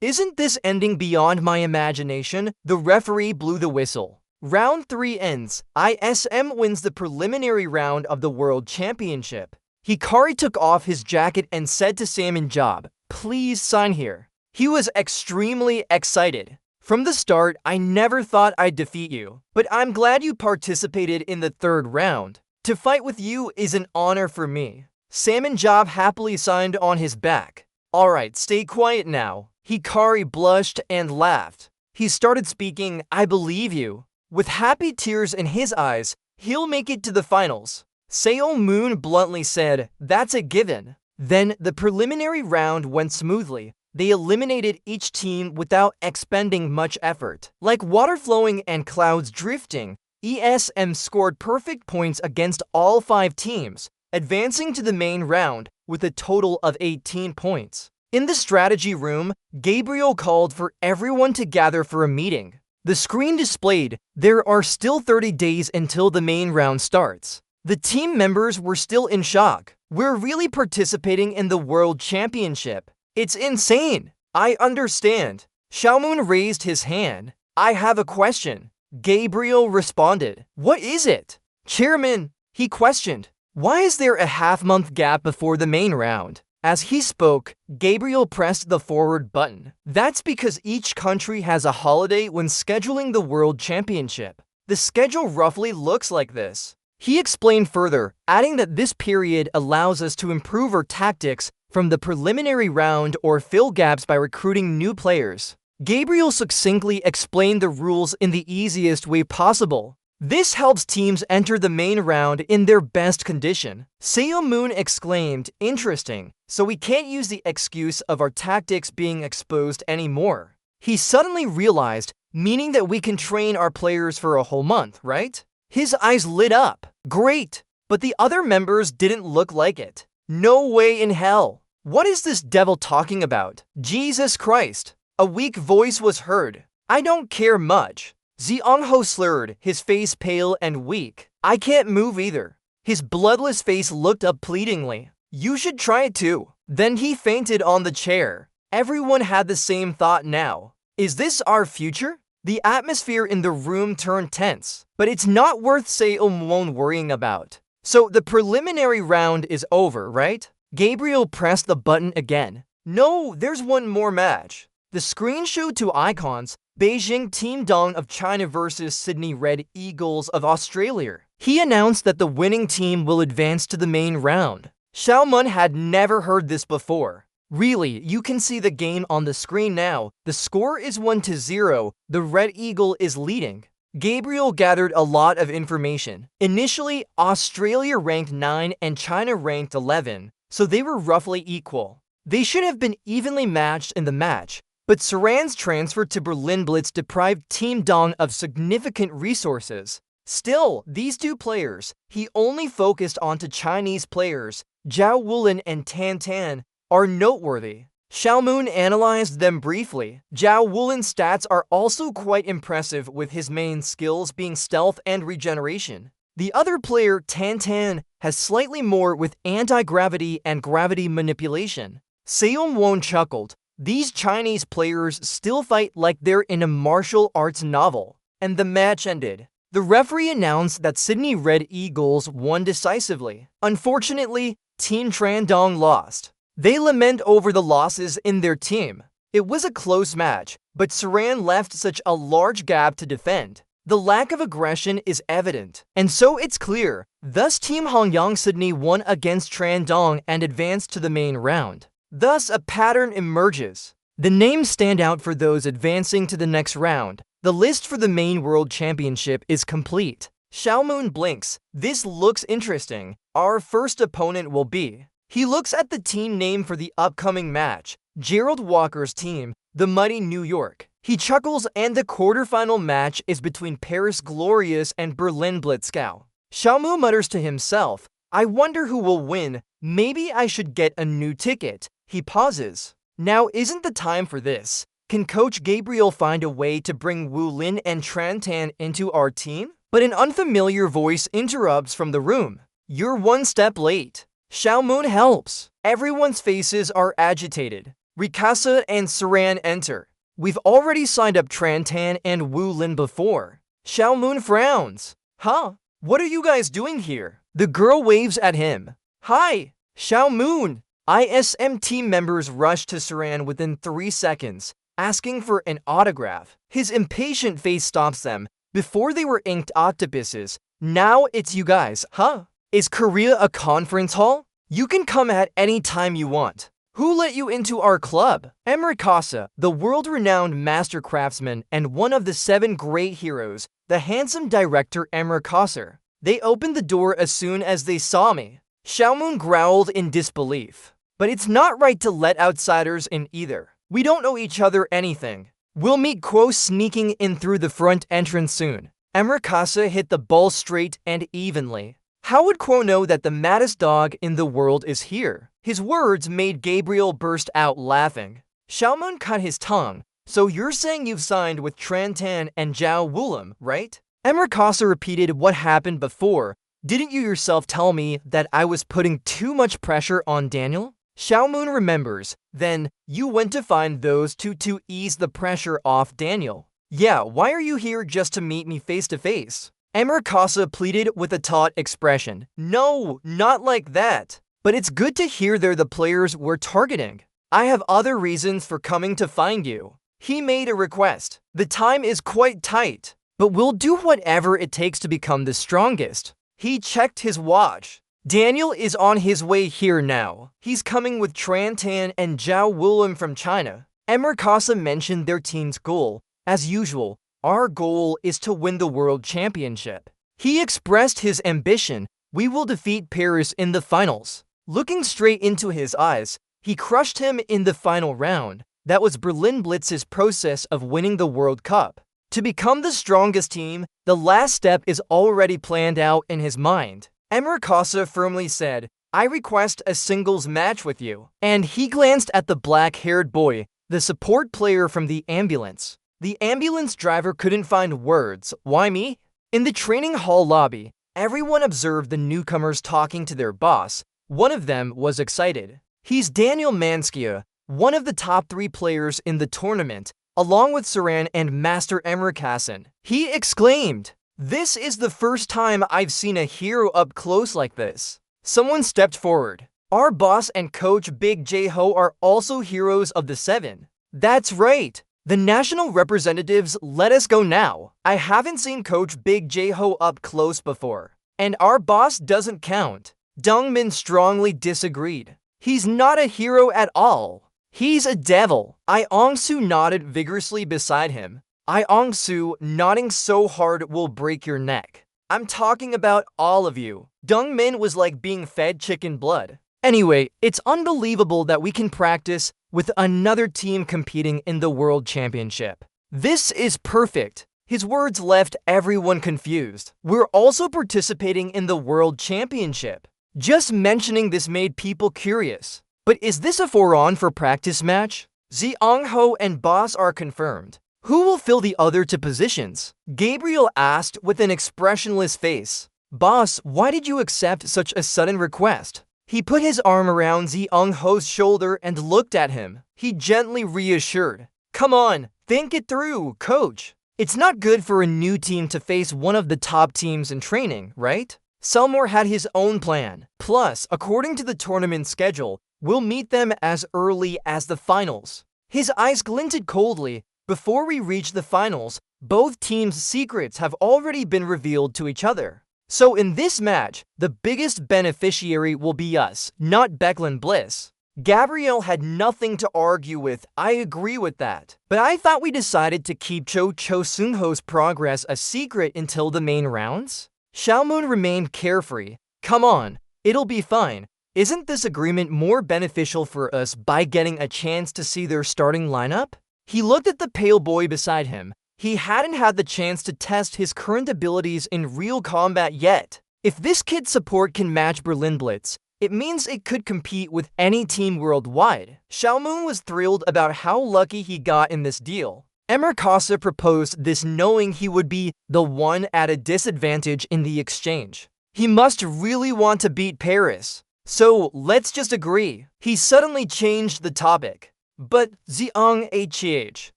Isn't this ending beyond my imagination? The referee blew the whistle. Round 3 ends. ISM wins the preliminary round of the World Championship. Hikari took off his jacket and said to Sam and Job, "Please sign here." He was extremely excited. From the start, I never thought I'd defeat you, but I'm glad you participated in the 3rd round. To fight with you is an honor for me. Sam and Job happily signed on his back. Alright, stay quiet now. Hikari blushed and laughed. He started speaking, "I believe you." With happy tears in his eyes, he'll make it to the finals. Seo Moon bluntly said, "That's a given." Then the preliminary round went smoothly. They eliminated each team without expending much effort. Like water flowing and clouds drifting, ESM scored perfect points against all 5 teams, advancing to the main round with a total of 18 points. In the strategy room, Gabriel called for everyone to gather for a meeting. The screen displayed, there are still 30 days until the main round starts. The team members were still in shock. We're really participating in the World Championship. It's insane. I understand. Xiaomoon raised his hand. I have a question. Gabriel responded. What is it? Chairman, he questioned. Why is there a half-month gap before the main round? As he spoke, Gabriel pressed the forward button. That's because each country has a holiday when scheduling the World Championship. The schedule roughly looks like this. He explained further, adding that this period allows us to improve our tactics from the preliminary round or fill gaps by recruiting new players. Gabriel succinctly explained the rules in the easiest way possible. This helps teams enter the main round in their best condition. Seo Moon exclaimed, "Interesting, so we can't use the excuse of our tactics being exposed anymore." He suddenly realized, meaning that we can train our players for a whole month, right? His eyes lit up. Great! But the other members didn't look like it. No way in hell. What is this devil talking about? Jesus Christ. A weak voice was heard. I don't care much. Xianho slurred, his face pale and weak. I can't move either. His bloodless face looked up pleadingly. You should try it too. Then he fainted on the chair. Everyone had the same thought now. Is this our future? The atmosphere in the room turned tense. But it's not worth Seo Moon worrying about. So the preliminary round is over, right? Gabriel pressed the button again. No, there's one more match. The screen showed 2 icons, Beijing Team Dong of China versus Sydney Red Eagles of Australia. He announced that the winning team will advance to the main round. Xiaomun had never heard this before. Really, you can see the game on the screen now. The score is 1-0. The Red Eagle is leading. Gabriel gathered a lot of information. Initially, Australia ranked 9 and China ranked 11, so they were roughly equal. They should have been evenly matched in the match, but Saran's transfer to Berlin Blitz deprived Team Dong of significant resources. Still, these two players, he only focused onto Chinese players, Zhao Wulin and Tan Tan, are noteworthy. Xiaomoon analyzed them briefly. Zhao Wulin's stats are also quite impressive, with his main skills being stealth and regeneration. The other player, Tan Tan, has slightly more with anti-gravity and gravity manipulation. Seom Won chuckled. These Chinese players still fight like they're in a martial arts novel. And the match ended. The referee announced that Sydney Red Eagles won decisively. Unfortunately, Team Trandong lost. They lament over the losses in their team. It was a close match, but Saran left such a large gap to defend. The lack of aggression is evident, and so it's clear. Thus, Team Hongyang Sydney won against Trandong and advanced to the main round. Thus, a pattern emerges. The names stand out for those advancing to the next round. The list for the main World Championship is complete. Xiaomoon blinks. This looks interesting. Our first opponent will be... He looks at the team name for the upcoming match, Gerald Walker's team, the Mighty New York. He chuckles, and the quarterfinal match is between Paris Glorious and Berlin Blitzkau. Xiaomu mutters to himself, I wonder who will win. Maybe I should get a new ticket. He pauses. Now isn't the time for this. Can Coach Gabriel find a way to bring Wu Lin and Tran Tan into our team? But an unfamiliar voice interrupts from the room. You're one step late. Xiaomoon helps. Everyone's faces are agitated. Rikasa and Saran enter. We've already signed up Tran Tan and Wu Lin before. Xiaomoon frowns. Huh? What are you guys doing here? The girl waves at him. Hi, Xiaomoon. ISM team members rush to Saran within 3 seconds, asking for an autograph. His impatient face stops them. Before they were inked octopuses. Now it's you guys, huh? Is Korea a conference hall? You can come at any time you want. Who let you into our club? Emrikasa, the world-renowned master craftsman and one of the 7 great heroes, the handsome director Emrikasa. They opened the door as soon as they saw me. Xiaomoon growled in disbelief. But it's not right to let outsiders in either. We don't know each other anything. We'll meet Quo sneaking in through the front entrance soon. Emrikasa hit the ball straight and evenly. How would Quo know that the maddest dog in the world is here? His words made Gabriel burst out laughing. Xiaomoon cut his tongue. So you're saying you've signed with Tran Tan and Zhao Wulim, right? Emrikasa repeated what happened before. Didn't you yourself tell me that I was putting too much pressure on Daniel? Xiaomoon remembers. Then, you went to find those two to ease the pressure off Daniel. Yeah, why are you here just to meet me face to face? Emrikasa pleaded with a taut expression. No, not like that. But it's good to hear they're the players we're targeting. I have other reasons for coming to find you. He made a request. The time is quite tight, but we'll do whatever it takes to become the strongest. He checked his watch. Daniel is on his way here now. He's coming with Tran Tan and Zhao Wulim from China. Emrikasa mentioned their team's goal. As usual, our goal is to win the World Championship. He expressed his ambition. We will defeat Paris in the finals. Looking straight into his eyes, he crushed him in the final round. That was Berlin Blitz's process of winning the World Cup. To become the strongest team, the last step is already planned out in his mind. Emrikasa firmly said, I request a singles match with you. And he glanced at the black-haired boy, the support player from the ambulance. The ambulance driver couldn't find words. Why me? In the training hall lobby, everyone observed the newcomers talking to their boss. One of them was excited. He's Daniel Manskia, one of the top 3 players in the tournament, along with Saran and Master Emrikasan. He exclaimed, This is the first time I've seen a hero up close like this. Someone stepped forward. Our boss and coach Big J-Ho are also heroes of the 7. That's right. The national representatives let us go now. I haven't seen Coach Big J-Ho up close before. And our boss doesn't count. Dongmin strongly disagreed. He's not a hero at all. He's a devil. Iongsu nodded vigorously beside him. Iongsu, nodding so hard will break your neck. I'm talking about all of you. Dongmin was like being fed chicken blood. Anyway, it's unbelievable that we can practice with another team competing in the World Championship. This is perfect. His words left everyone confused. We're also participating in the World Championship. Just mentioning this made people curious. But is this a for-on for practice match? Zhang and Boss are confirmed. Who will fill the other two positions? Gabriel asked with an expressionless face. Boss, why did you accept such a sudden request? He put his arm around Zhang's shoulder and looked at him. He gently reassured. Come on, think it through, coach. It's not good for a new team to face one of the top teams in training, right? Selmore had his own plan. Plus, according to the tournament schedule, we'll meet them as early as the finals. His eyes glinted coldly. Before we reach the finals, both teams' secrets have already been revealed to each other. So in this match, the biggest beneficiary will be us, not Becklin Bliss. Gabriel had nothing to argue with. I agree with that. But I thought we decided to keep Cho Sunho's progress a secret until the main rounds? Xiaomun remained carefree. Come on, it'll be fine. Isn't this agreement more beneficial for us by getting a chance to see their starting lineup? He looked at the pale boy beside him. He hadn't had the chance to test his current abilities in real combat yet. If this kid's support can match Berlin Blitz, it means it could compete with any team worldwide. Xiaomun was thrilled about how lucky he got in this deal. Emerkasa proposed this knowing he would be the one at a disadvantage in the exchange. He must really want to beat Paris. So let's just agree. He suddenly changed the topic. But Zhang.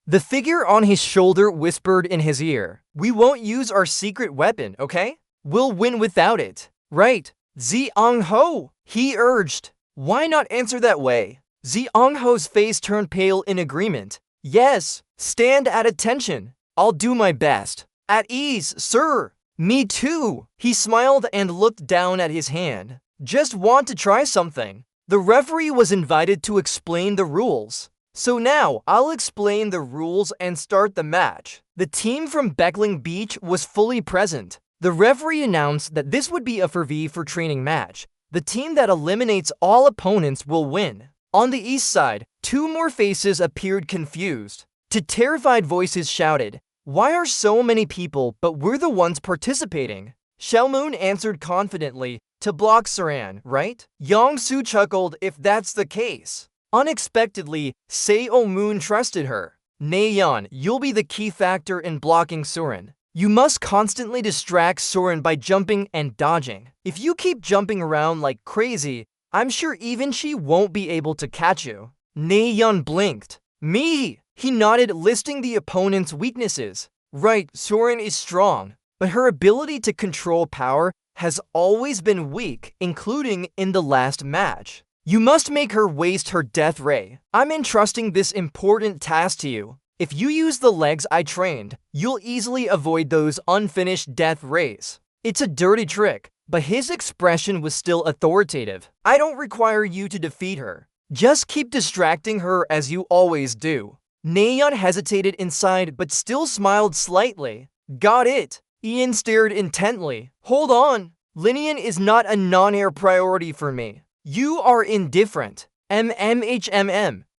The figure on his shoulder whispered in his ear. We won't use our secret weapon, okay? We'll win without it. Right, Zhang, he urged. Why not answer that way? Zhang's face turned pale in agreement. Yes, stand at attention. I'll do my best. At ease, sir. Me too. He smiled and looked down at his hand. Just want to try something. The referee was invited to explain the rules. So now, I'll explain the rules and start the match. The team from Beckling Beach was fully present. The referee announced that this would be a 4v4 training match. The team that eliminates all opponents will win. On the east side, two more faces appeared confused. To terrified voices shouted, why are so many people but we're the ones participating? Xiaomun answered confidently, to block Saran, right? Yongsu chuckled if that's the case. Unexpectedly, Seo Moon trusted her. Nayeon, you'll be the key factor in blocking Surin. You must constantly distract Surin by jumping and dodging. If you keep jumping around like crazy, I'm sure even she won't be able to catch you. Nayeon blinked. Me! He nodded, listing the opponent's weaknesses. Right, Surin is strong, but her ability to control power has always been weak, including in the last match. You must make her waste her death ray. I'm entrusting this important task to you. If you use the legs I trained, you'll easily avoid those unfinished death rays. It's a dirty trick, but his expression was still authoritative. I don't require you to defeat her. Just keep distracting her as you always do. Nayeon hesitated inside but still smiled slightly. Got it. Ian stared intently. Hold on. Linian is not a non-air priority for me. You are indifferent.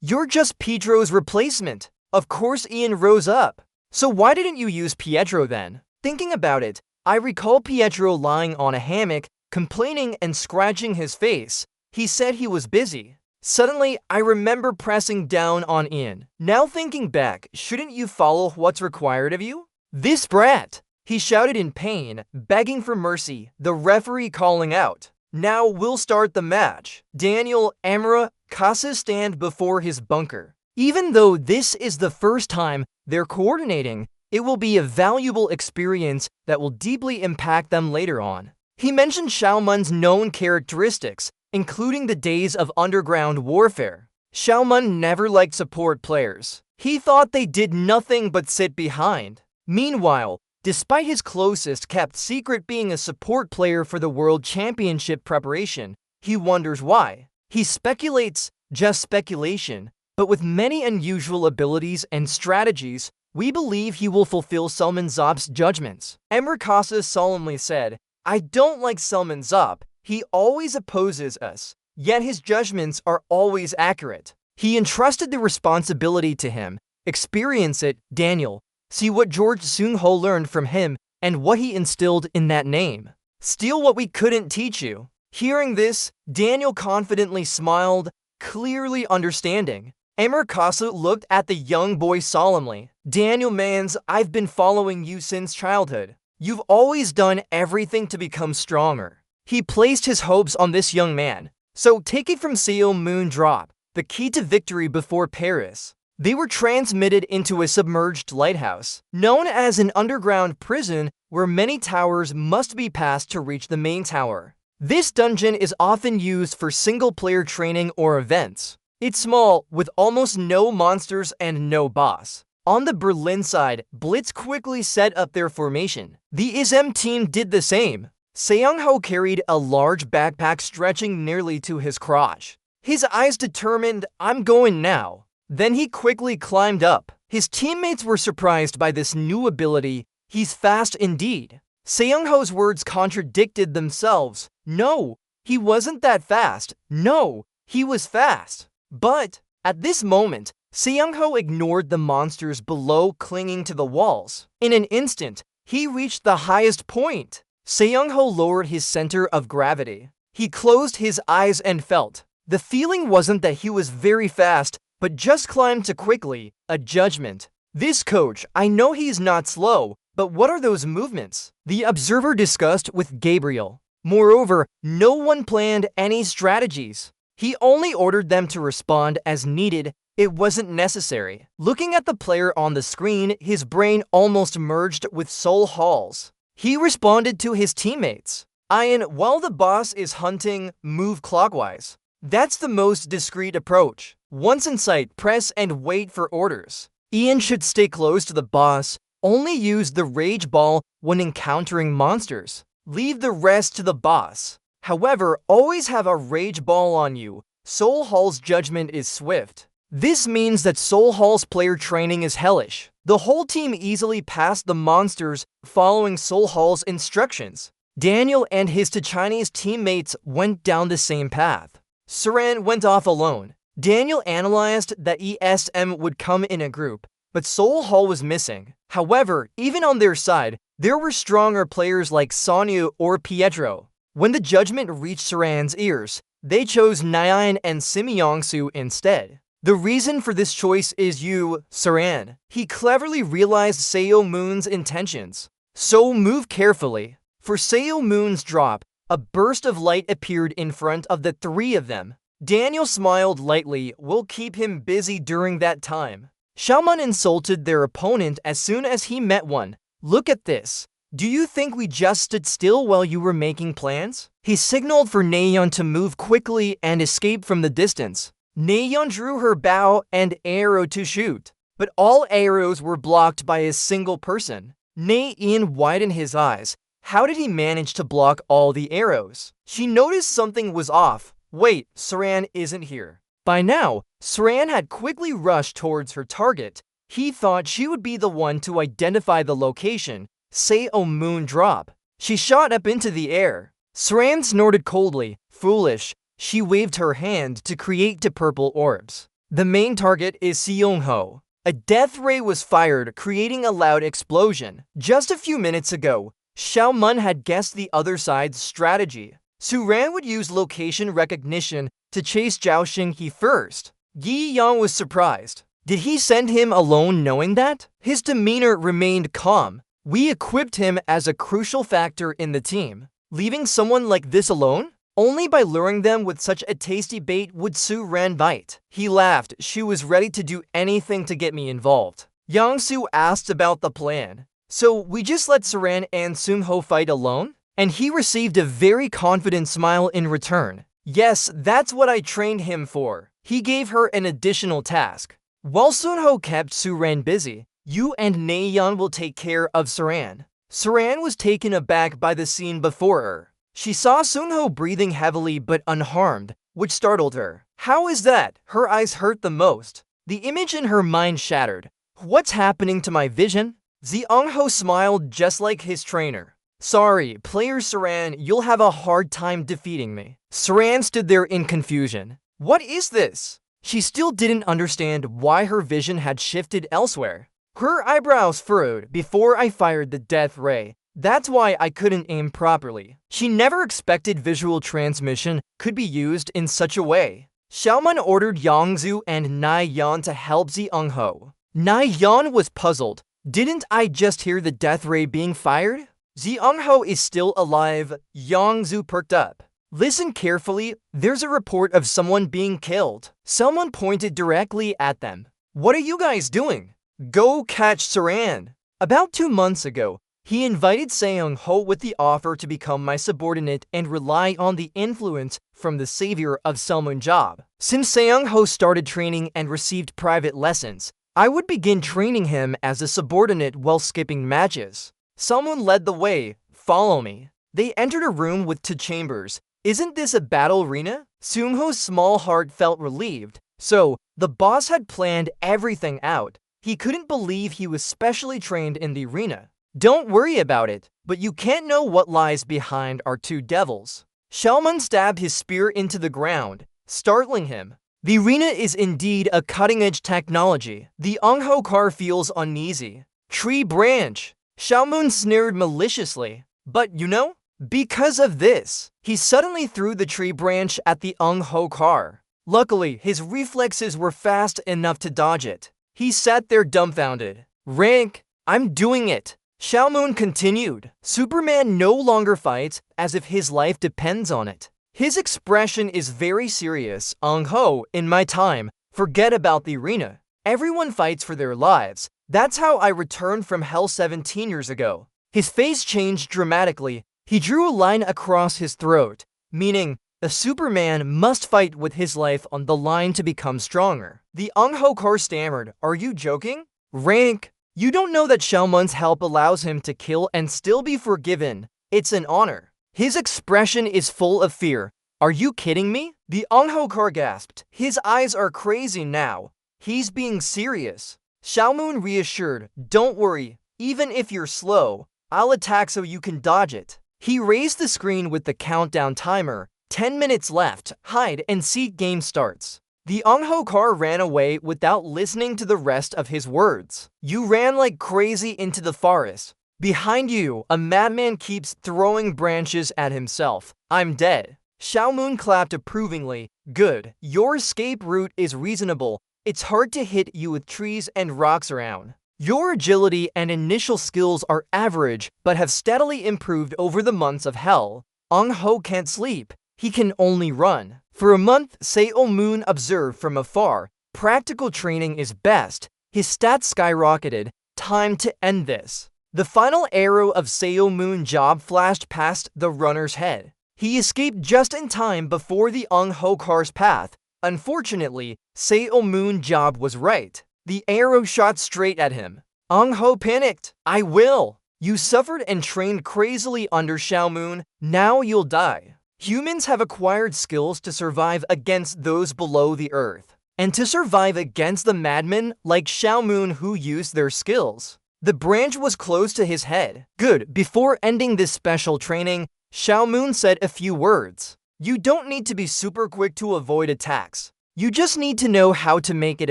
You're just Pedro's replacement. Of course Ian rose up. So why didn't you use Pietro then? Thinking about it, I recall Pietro lying on a hammock, complaining and scratching his face. He said he was busy. Suddenly, I remember pressing down on Ian. Now thinking back, shouldn't you follow what's required of you? This brat! He shouted in pain, begging for mercy, the referee calling out. Now we'll start the match. Daniel, Amra, Casa stand before his bunker. Even though this is the first time they're coordinating, it will be a valuable experience that will deeply impact them later on. He mentioned Xiaomun's known characteristics, including the days of underground warfare. Xiaomun never liked support players. He thought they did nothing but sit behind. Meanwhile, despite his closest kept secret being a support player for the World Championship preparation, he wonders why. He speculates, just speculation, but with many unusual abilities and strategies, we believe he will fulfill Selman Zop's judgments. Emir Kasa solemnly said, I don't like Selman Zop. He always opposes us, yet his judgments are always accurate. He entrusted the responsibility to him. Experience it, Daniel. See what George Seung-ho learned from him and what he instilled in that name. Steal what we couldn't teach you. Hearing this, Daniel confidently smiled, clearly understanding. Emir Kasa looked at the young boy solemnly. Daniel Mans, I've been following you since childhood. You've always done everything to become stronger. He placed his hopes on this young man. So take it from Seo Moon Drop, the key to victory before Paris. They were transmitted into a submerged lighthouse, known as an underground prison where many towers must be passed to reach the main tower. This dungeon is often used for single-player training or events. It's small, with almost no monsters and no boss. On the Berlin side, Blitz quickly set up their formation. The ISM team did the same. Seung-ho carried a large backpack stretching nearly to his crotch. His eyes determined, I'm going now. Then he quickly climbed up. His teammates were surprised by this new ability. He's fast indeed. Seung-ho's words contradicted themselves. No, he wasn't that fast. No, he was fast. But at this moment, Seung-ho ignored the monsters below clinging to the walls. In an instant, he reached the highest point. Seung-ho lowered his center of gravity. He closed his eyes and felt. The feeling wasn't that he was very fast, but just climbed too quickly, a judgment. This coach, I know he's not slow, but what are those movements? The observer discussed with Gabriel. Moreover, no one planned any strategies. He only ordered them to respond as needed. It wasn't necessary. Looking at the player on the screen, his brain almost merged with Sol Hall's. He responded to his teammates. Ian, while the boss is hunting, move clockwise. That's the most discreet approach. Once in sight, press and wait for orders. Ian should stay close to the boss. Only use the rage ball when encountering monsters. Leave the rest to the boss. However, always have a rage ball on you. Sol Hall's judgment is swift. This means that Sol Hall's player training is hellish. The whole team easily passed the monsters following Sol Hall's instructions. Daniel and his two Chinese teammates went down the same path. Saran went off alone. Daniel analyzed that ESM would come in a group, but Sol Hall was missing. However, even on their side, there were stronger players like Sonyu or Pietro. When the judgment reached Saran's ears, they chose Nyan and Simyongsu instead. The reason for this choice is Saran. He cleverly realized Seo Moon's intentions. So move carefully. For Seo Moon's drop, a burst of light appeared in front of the three of them. Daniel smiled lightly. We'll keep him busy during that time. Xiaoman insulted their opponent as soon as he met one. Look at this. Do you think we just stood still while you were making plans? He signaled for Nayeon to move quickly and escape from the distance. Nayeon drew her bow and arrow to shoot, but all arrows were blocked by a single person. Nayeon widened his eyes. How did he manage to block all the arrows? She noticed something was off. Wait, Saran isn't here. By now, Saran had quickly rushed towards her target. He thought she would be the one to identify the location, Seo Moon drop. She shot up into the air. Saran snorted coldly. Foolish. She waved her hand to create the purple orbs. The main target is Seung-ho. A death ray was fired, creating a loud explosion. Just a few minutes ago, Xiao Mun had guessed the other side's strategy. Suran would use location recognition to chase Zhao Xinghe first. Yi Yang was surprised. Did he send him alone knowing that? His demeanor remained calm. We equipped him as a crucial factor in the team. Leaving someone like this alone? Only by luring them with such a tasty bait would Su Ran bite. He laughed. She was ready to do anything to get me involved. Yang Su asked about the plan. So we just let Saran and Seung-ho fight alone? And he received a very confident smile in return. Yes, that's what I trained him for. He gave her an additional task. While Seung-ho kept Suran busy, you and Nayeon will take care of Saran. Saran was taken aback by the scene before her. She saw Seung-ho breathing heavily but unharmed. which startled her. How is that? Her eyes hurt the most. The image in her mind shattered. What's happening to my vision? Zeong-ho smiled just like his trainer. Sorry, player Saran, you'll have a hard time defeating me. Saran stood there in confusion. What is this? She still didn't understand why her vision had shifted elsewhere. Her eyebrows furrowed. Before I fired the death ray, that's why I couldn't aim properly. She never expected visual transmission could be used in such a way. Xiaoman ordered Yangzu and Nai Yan to help Zeong-ho. Nai Yan was puzzled. Didn't I just hear the death ray being fired? Zeong-ho is still alive. Yangzu perked up. Listen carefully, there's a report of someone being killed. Someone pointed directly at them. What are you guys doing? Go catch Saran. About 2 months ago, he invited Seong-ho with the offer to become my subordinate and rely on the influence from the savior of Selmun job. Since Seong-ho started training and received private lessons, I would begin training him as a subordinate while skipping matches. Someone led the way. Follow me. They entered a room with 2 chambers. Isn't this a battle arena? Seong-ho's small heart felt relieved. So, the boss had planned everything out. He couldn't believe he was specially trained in the arena. Don't worry about it, but you can't know what lies behind our 2 devils. Xiaoman stabbed his spear into the ground, startling him. The arena is indeed a cutting-edge technology. The Ung-ho car feels uneasy. Tree branch. Xiaomun sneered maliciously. But you know, because of this, he suddenly threw the tree branch at the Ung-ho car. Luckily, his reflexes were fast enough to dodge it. He sat there dumbfounded. Rank, I'm doing it. Xiaomun continued. Superman no longer fights as if his life depends on it. His expression is very serious. Ung-ho, in my time, forget about the arena. Everyone fights for their lives. That's how I returned from hell 17 years ago. His face changed dramatically. He drew a line across his throat, meaning a Superman must fight with his life on the line to become stronger. The Ung-ho car stammered, are you joking? Rank, you don't know that Xiaomun's help allows him to kill and still be forgiven. It's an honor. His expression is full of fear. Are you kidding me? The Ung-ho car gasped. His eyes are crazy now. He's being serious. Xiaomun reassured, don't worry. Even if you're slow, I'll attack so you can dodge it. He raised the screen with the countdown timer. 10 minutes left. Hide and seek game starts. The Ung-ho car ran away without listening to the rest of his words. You ran like crazy into the forest. Behind you, a madman keeps throwing branches at himself. I'm dead. Xiaomun clapped approvingly. Good. Your escape route is reasonable. It's hard to hit you with trees and rocks around. Your agility and initial skills are average, but have steadily improved over the months of hell. Ung-ho can't sleep. He can only run. For a month, Seo-moon observed from afar. Practical training is best. His stats skyrocketed. Time to end this. The final arrow of Seo-moon job flashed past the runner's head. He escaped just in time before the Ung-ho car's path. Unfortunately, Seo-moon job was right. The arrow shot straight at him. Ung-ho panicked. I will. You suffered and trained crazily under Xiaomun. Now you'll die. Humans have acquired skills to survive against those below the earth, and to survive against the madmen like Xiaomun who used their skills. The branch was close to his head. Good. Before ending this special training, Xiaomun said a few words. You don't need to be super quick to avoid attacks. You just need to know how to make it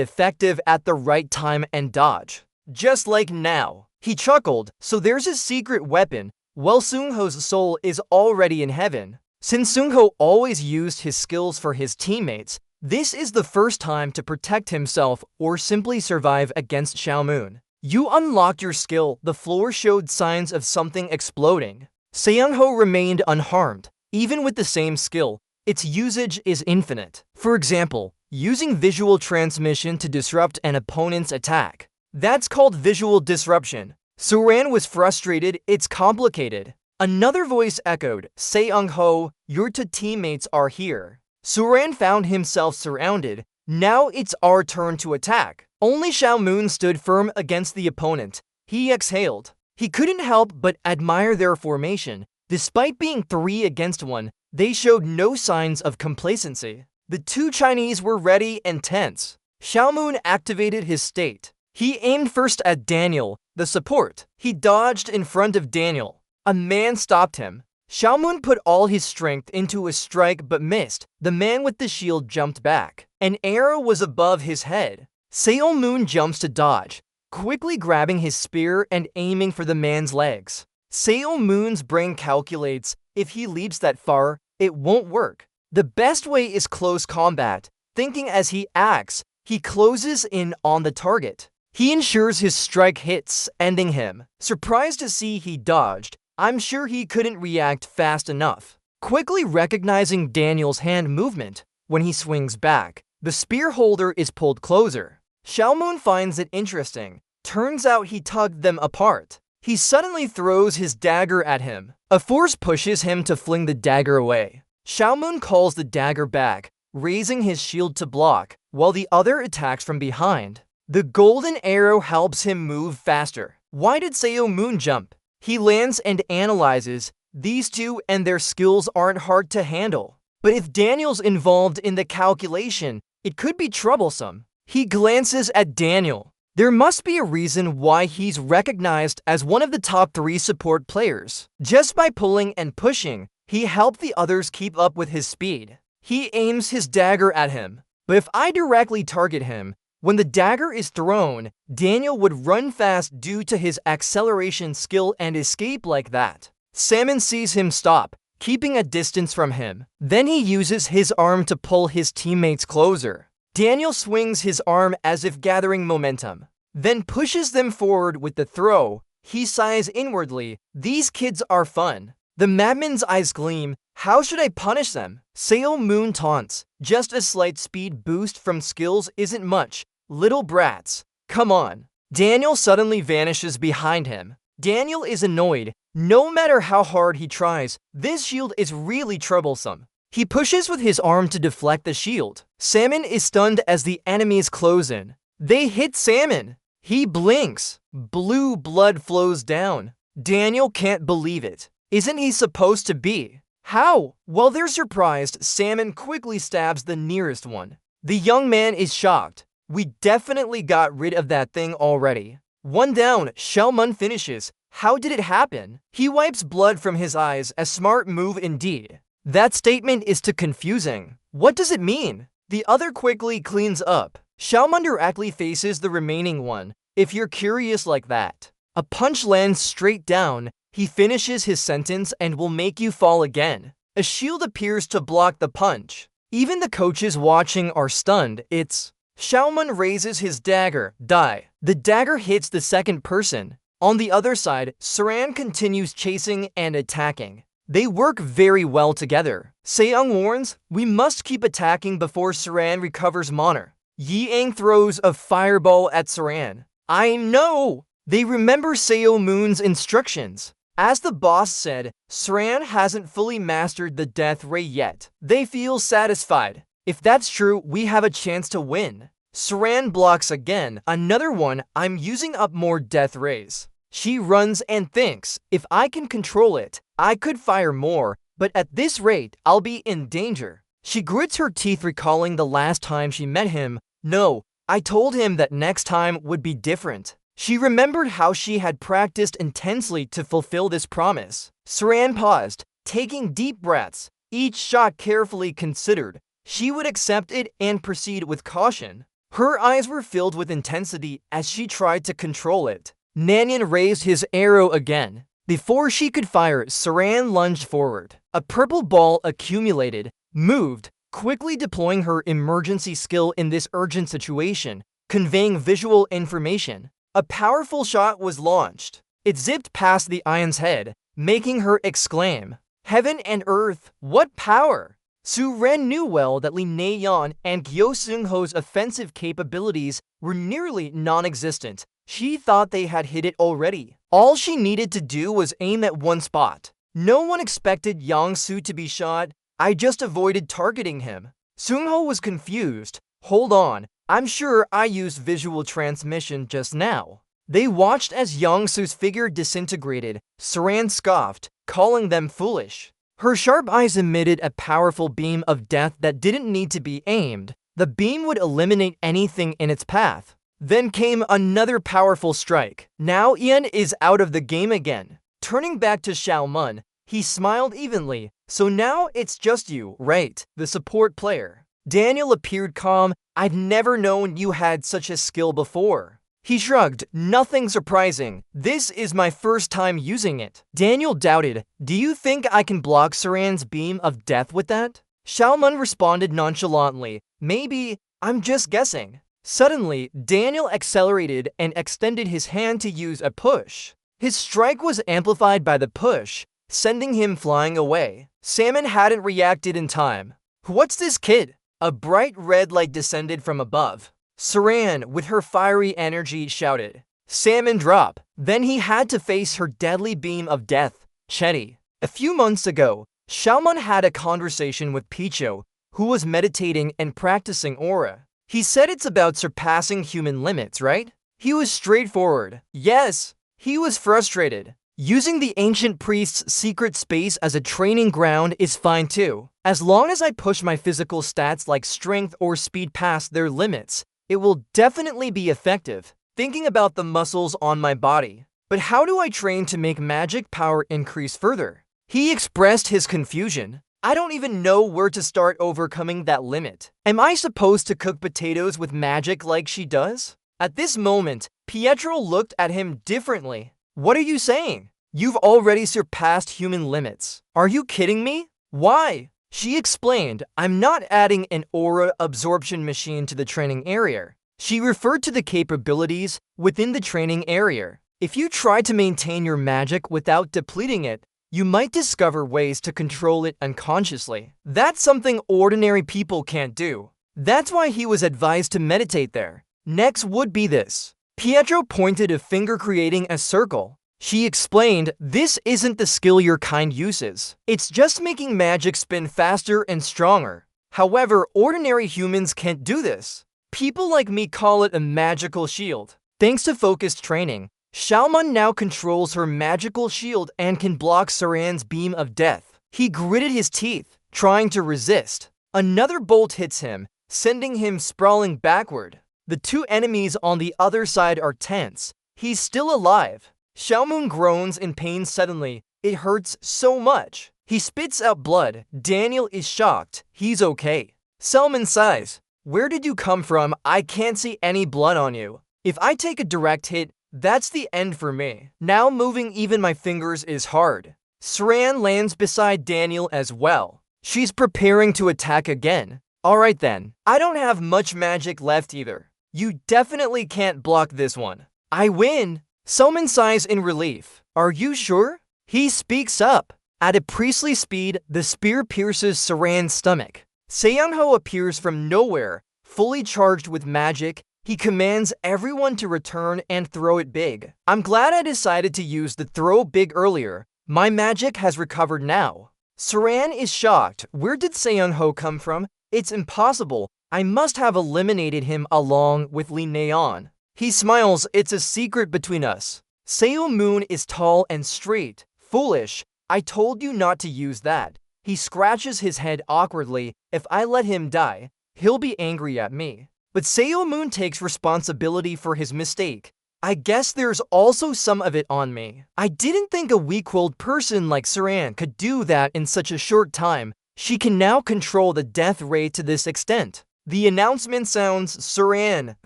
effective at the right time and dodge. Just like now. He chuckled. So there's a secret weapon. Well, Seong-ho's soul is already in heaven. Since Seong-ho always used his skills for his teammates, this is the first time to protect himself or simply survive against Xiaomun. You unlocked your skill. The floor showed signs of something exploding. Seong-ho remained unharmed. Even with the same skill, its usage is infinite. For example, using visual transmission to disrupt an opponent's attack. That's called visual disruption. Suran was frustrated. It's complicated. Another voice echoed, Seong-ho, your 2 teammates are here. Suran found himself surrounded. Now it's our turn to attack. Only Xiaomun stood firm against the opponent. He exhaled. He couldn't help but admire their formation. Despite being 3 against 1, they showed no signs of complacency. The two Chinese were ready and tense. Xiaomun activated his state. He aimed first at Daniel, the support. He dodged in front of Daniel. A man stopped him. Xiaomun put all his strength into a strike but missed. The man with the shield jumped back. An arrow was above his head. Xiaomun jumps to dodge, quickly grabbing his spear and aiming for the man's legs. Xiaomun's brain calculates, if he leaps that far, it won't work. The best way is close combat. Thinking as he acts, he closes in on the target. He ensures his strike hits, ending him. Surprised to see he dodged, I'm sure he couldn't react fast enough. Quickly recognizing Daniel's hand movement, when he swings back, the spear holder is pulled closer. Xiaomun finds it interesting. Turns out he tugged them apart. He suddenly throws his dagger at him. A force pushes him to fling the dagger away. Xiaomun calls the dagger back, raising his shield to block, while the other attacks from behind. The golden arrow helps him move faster. Why did Xiaomun jump? He lands and analyzes. These two and their skills aren't hard to handle. But if Daniel's involved in the calculation, it could be troublesome. He glances at Daniel. There must be a reason why he's recognized as one of the top 3 support players. Just by pulling and pushing, he helped the others keep up with his speed. He aims his dagger at him. But if I directly target him, when the dagger is thrown, Daniel would run fast due to his acceleration skill and escape like that. Salmon sees him stop, keeping a distance from him. Then he uses his arm to pull his teammates closer. Daniel swings his arm as if gathering momentum, then pushes them forward with the throw. He sighs inwardly, these kids are fun. The madman's eyes gleam, how should I punish them? Xiaomun taunts, just a slight speed boost from skills isn't much, little brats, come on. Daniel suddenly vanishes behind him. Daniel is annoyed, no matter how hard he tries, this shield is really troublesome. He pushes with his arm to deflect the shield. Salmon is stunned as the enemies close in. They hit Salmon. He blinks. Blue blood flows down. Daniel can't believe it. Isn't he supposed to be? How? While they're surprised, Salmon quickly stabs the nearest one. The young man is shocked. We definitely got rid of that thing already. One down, Xiaomun finishes. How did it happen? He wipes blood from his eyes, a smart move indeed. That statement is too confusing. What does it mean? The other quickly cleans up. Xiaomun directly faces the remaining one, if you're curious like that. A punch lands straight down. He finishes his sentence and will make you fall again. A shield appears to block the punch. Even the coaches watching are stunned. Xiaomun raises his dagger. Die. The dagger hits the second person. On the other side, Saran continues chasing and attacking. They work very well together. Seong warns, we must keep attacking before Saran recovers mana. Yang throws a fireball at Saran. I know! They remember Xiaomun's instructions. As the boss said, Saran hasn't fully mastered the death ray yet. They feel satisfied. If that's true, we have a chance to win. Saran blocks again. Another one, I'm using up more death rays. She runs and thinks, if I can control it, I could fire more, but at this rate, I'll be in danger. She grits her teeth recalling the last time she met him. No, I told him that next time would be different. She remembered how she had practiced intensely to fulfill this promise. Saran paused, taking deep breaths, each shot carefully considered. She would accept it and proceed with caution. Her eyes were filled with intensity as she tried to control it. Nanyan raised his arrow again. Before she could fire, Saran lunged forward. A purple ball accumulated, moved, quickly deploying her emergency skill in this urgent situation, conveying visual information. A powerful shot was launched. It zipped past the Ion's head, making her exclaim, Heaven and earth, what power! Su Ren knew well that Li Neiyan and Gyo Seung-ho's offensive capabilities were nearly non-existent. She thought they had hit it already. All she needed to do was aim at one spot. No one expected Yang Su to be shot. I just avoided targeting him. Seung-ho was confused. Hold on, I'm sure I used visual transmission just now. They watched as Yang Su's figure disintegrated. Saran scoffed, calling them foolish. Her sharp eyes emitted a powerful beam of death that didn't need to be aimed. The beam would eliminate anything in its path. Then came another powerful strike. Now Ian is out of the game again. Turning back to Xiaomun, he smiled evenly. So now it's just you, right? The support player. Daniel appeared calm. I've never known you had such a skill before. He shrugged. Nothing surprising. This is my first time using it. Daniel doubted. Do you think I can block Saran's beam of death with that? Xiaomun responded nonchalantly. Maybe. I'm just guessing. Suddenly, Daniel accelerated and extended his hand to use a push. His strike was amplified by the push, sending him flying away. Salmon hadn't reacted in time. What's this kid? A bright red light descended from above. Saran, with her fiery energy, shouted. Salmon drop. Then he had to face her deadly beam of death. Chetty. A few months ago, Xiaomun had a conversation with Picho, who was meditating and practicing aura. He said it's about surpassing human limits, right? He was straightforward. Yes. He was frustrated. Using the ancient priest's secret space as a training ground is fine too. As long as I push my physical stats like strength or speed past their limits, it will definitely be effective. Thinking about the muscles on my body. But how do I train to make magic power increase further? He expressed his confusion. I don't even know where to start overcoming that limit. Am I supposed to cook potatoes with magic like she does? At this moment, Pietro looked at him differently. What are you saying? You've already surpassed human limits. Are you kidding me? Why? She explained, I'm not adding an aura absorption machine to the training area. She referred to the capabilities within the training area. If you try to maintain your magic without depleting it, you might discover ways to control it unconsciously. That's something ordinary people can't do. That's why he was advised to meditate there. Next would be this. Pietro pointed a finger creating a circle. She explained, this isn't the skill your kind uses. It's just making magic spin faster and stronger. However, ordinary humans can't do this. People like me call it a magical shield. Thanks to focused training, Xiaomun now controls her magical shield and can block Saran's beam of death. He gritted his teeth, trying to resist. Another bolt hits him, sending him sprawling backward. The two enemies on the other side are tense. He's still alive. Xiaomun groans in pain suddenly. It hurts so much. He spits out blood. Daniel is shocked. He's okay. Selman sighs. Where did you come from? I can't see any blood on you. If I take a direct hit, that's the end for me. Now moving even my fingers is hard. Saran lands beside Daniel as well. She's preparing to attack again. Alright then. I don't have much magic left either. You definitely can't block this one. I win. Selman sighs in relief. Are you sure? He speaks up. At a priestly speed, the spear pierces Saran's stomach. Seong-ho appears from nowhere, fully charged with magic. He commands everyone to return and throw it big. I'm glad I decided to use the throw big earlier. My magic has recovered now. Saran is shocked. Where did Seong-ho come from? It's impossible. I must have eliminated him along with Lee Neon. He smiles. It's a secret between us. Seo Moon is tall and straight. Foolish. I told you not to use that. He scratches his head awkwardly. If I let him die, he'll be angry at me. But Seo Moon takes responsibility for his mistake. I guess there's also some of it on me. I didn't think a weak-willed person like Saran could do that in such a short time. She can now control the death rate to this extent. The announcement sounds, Saran,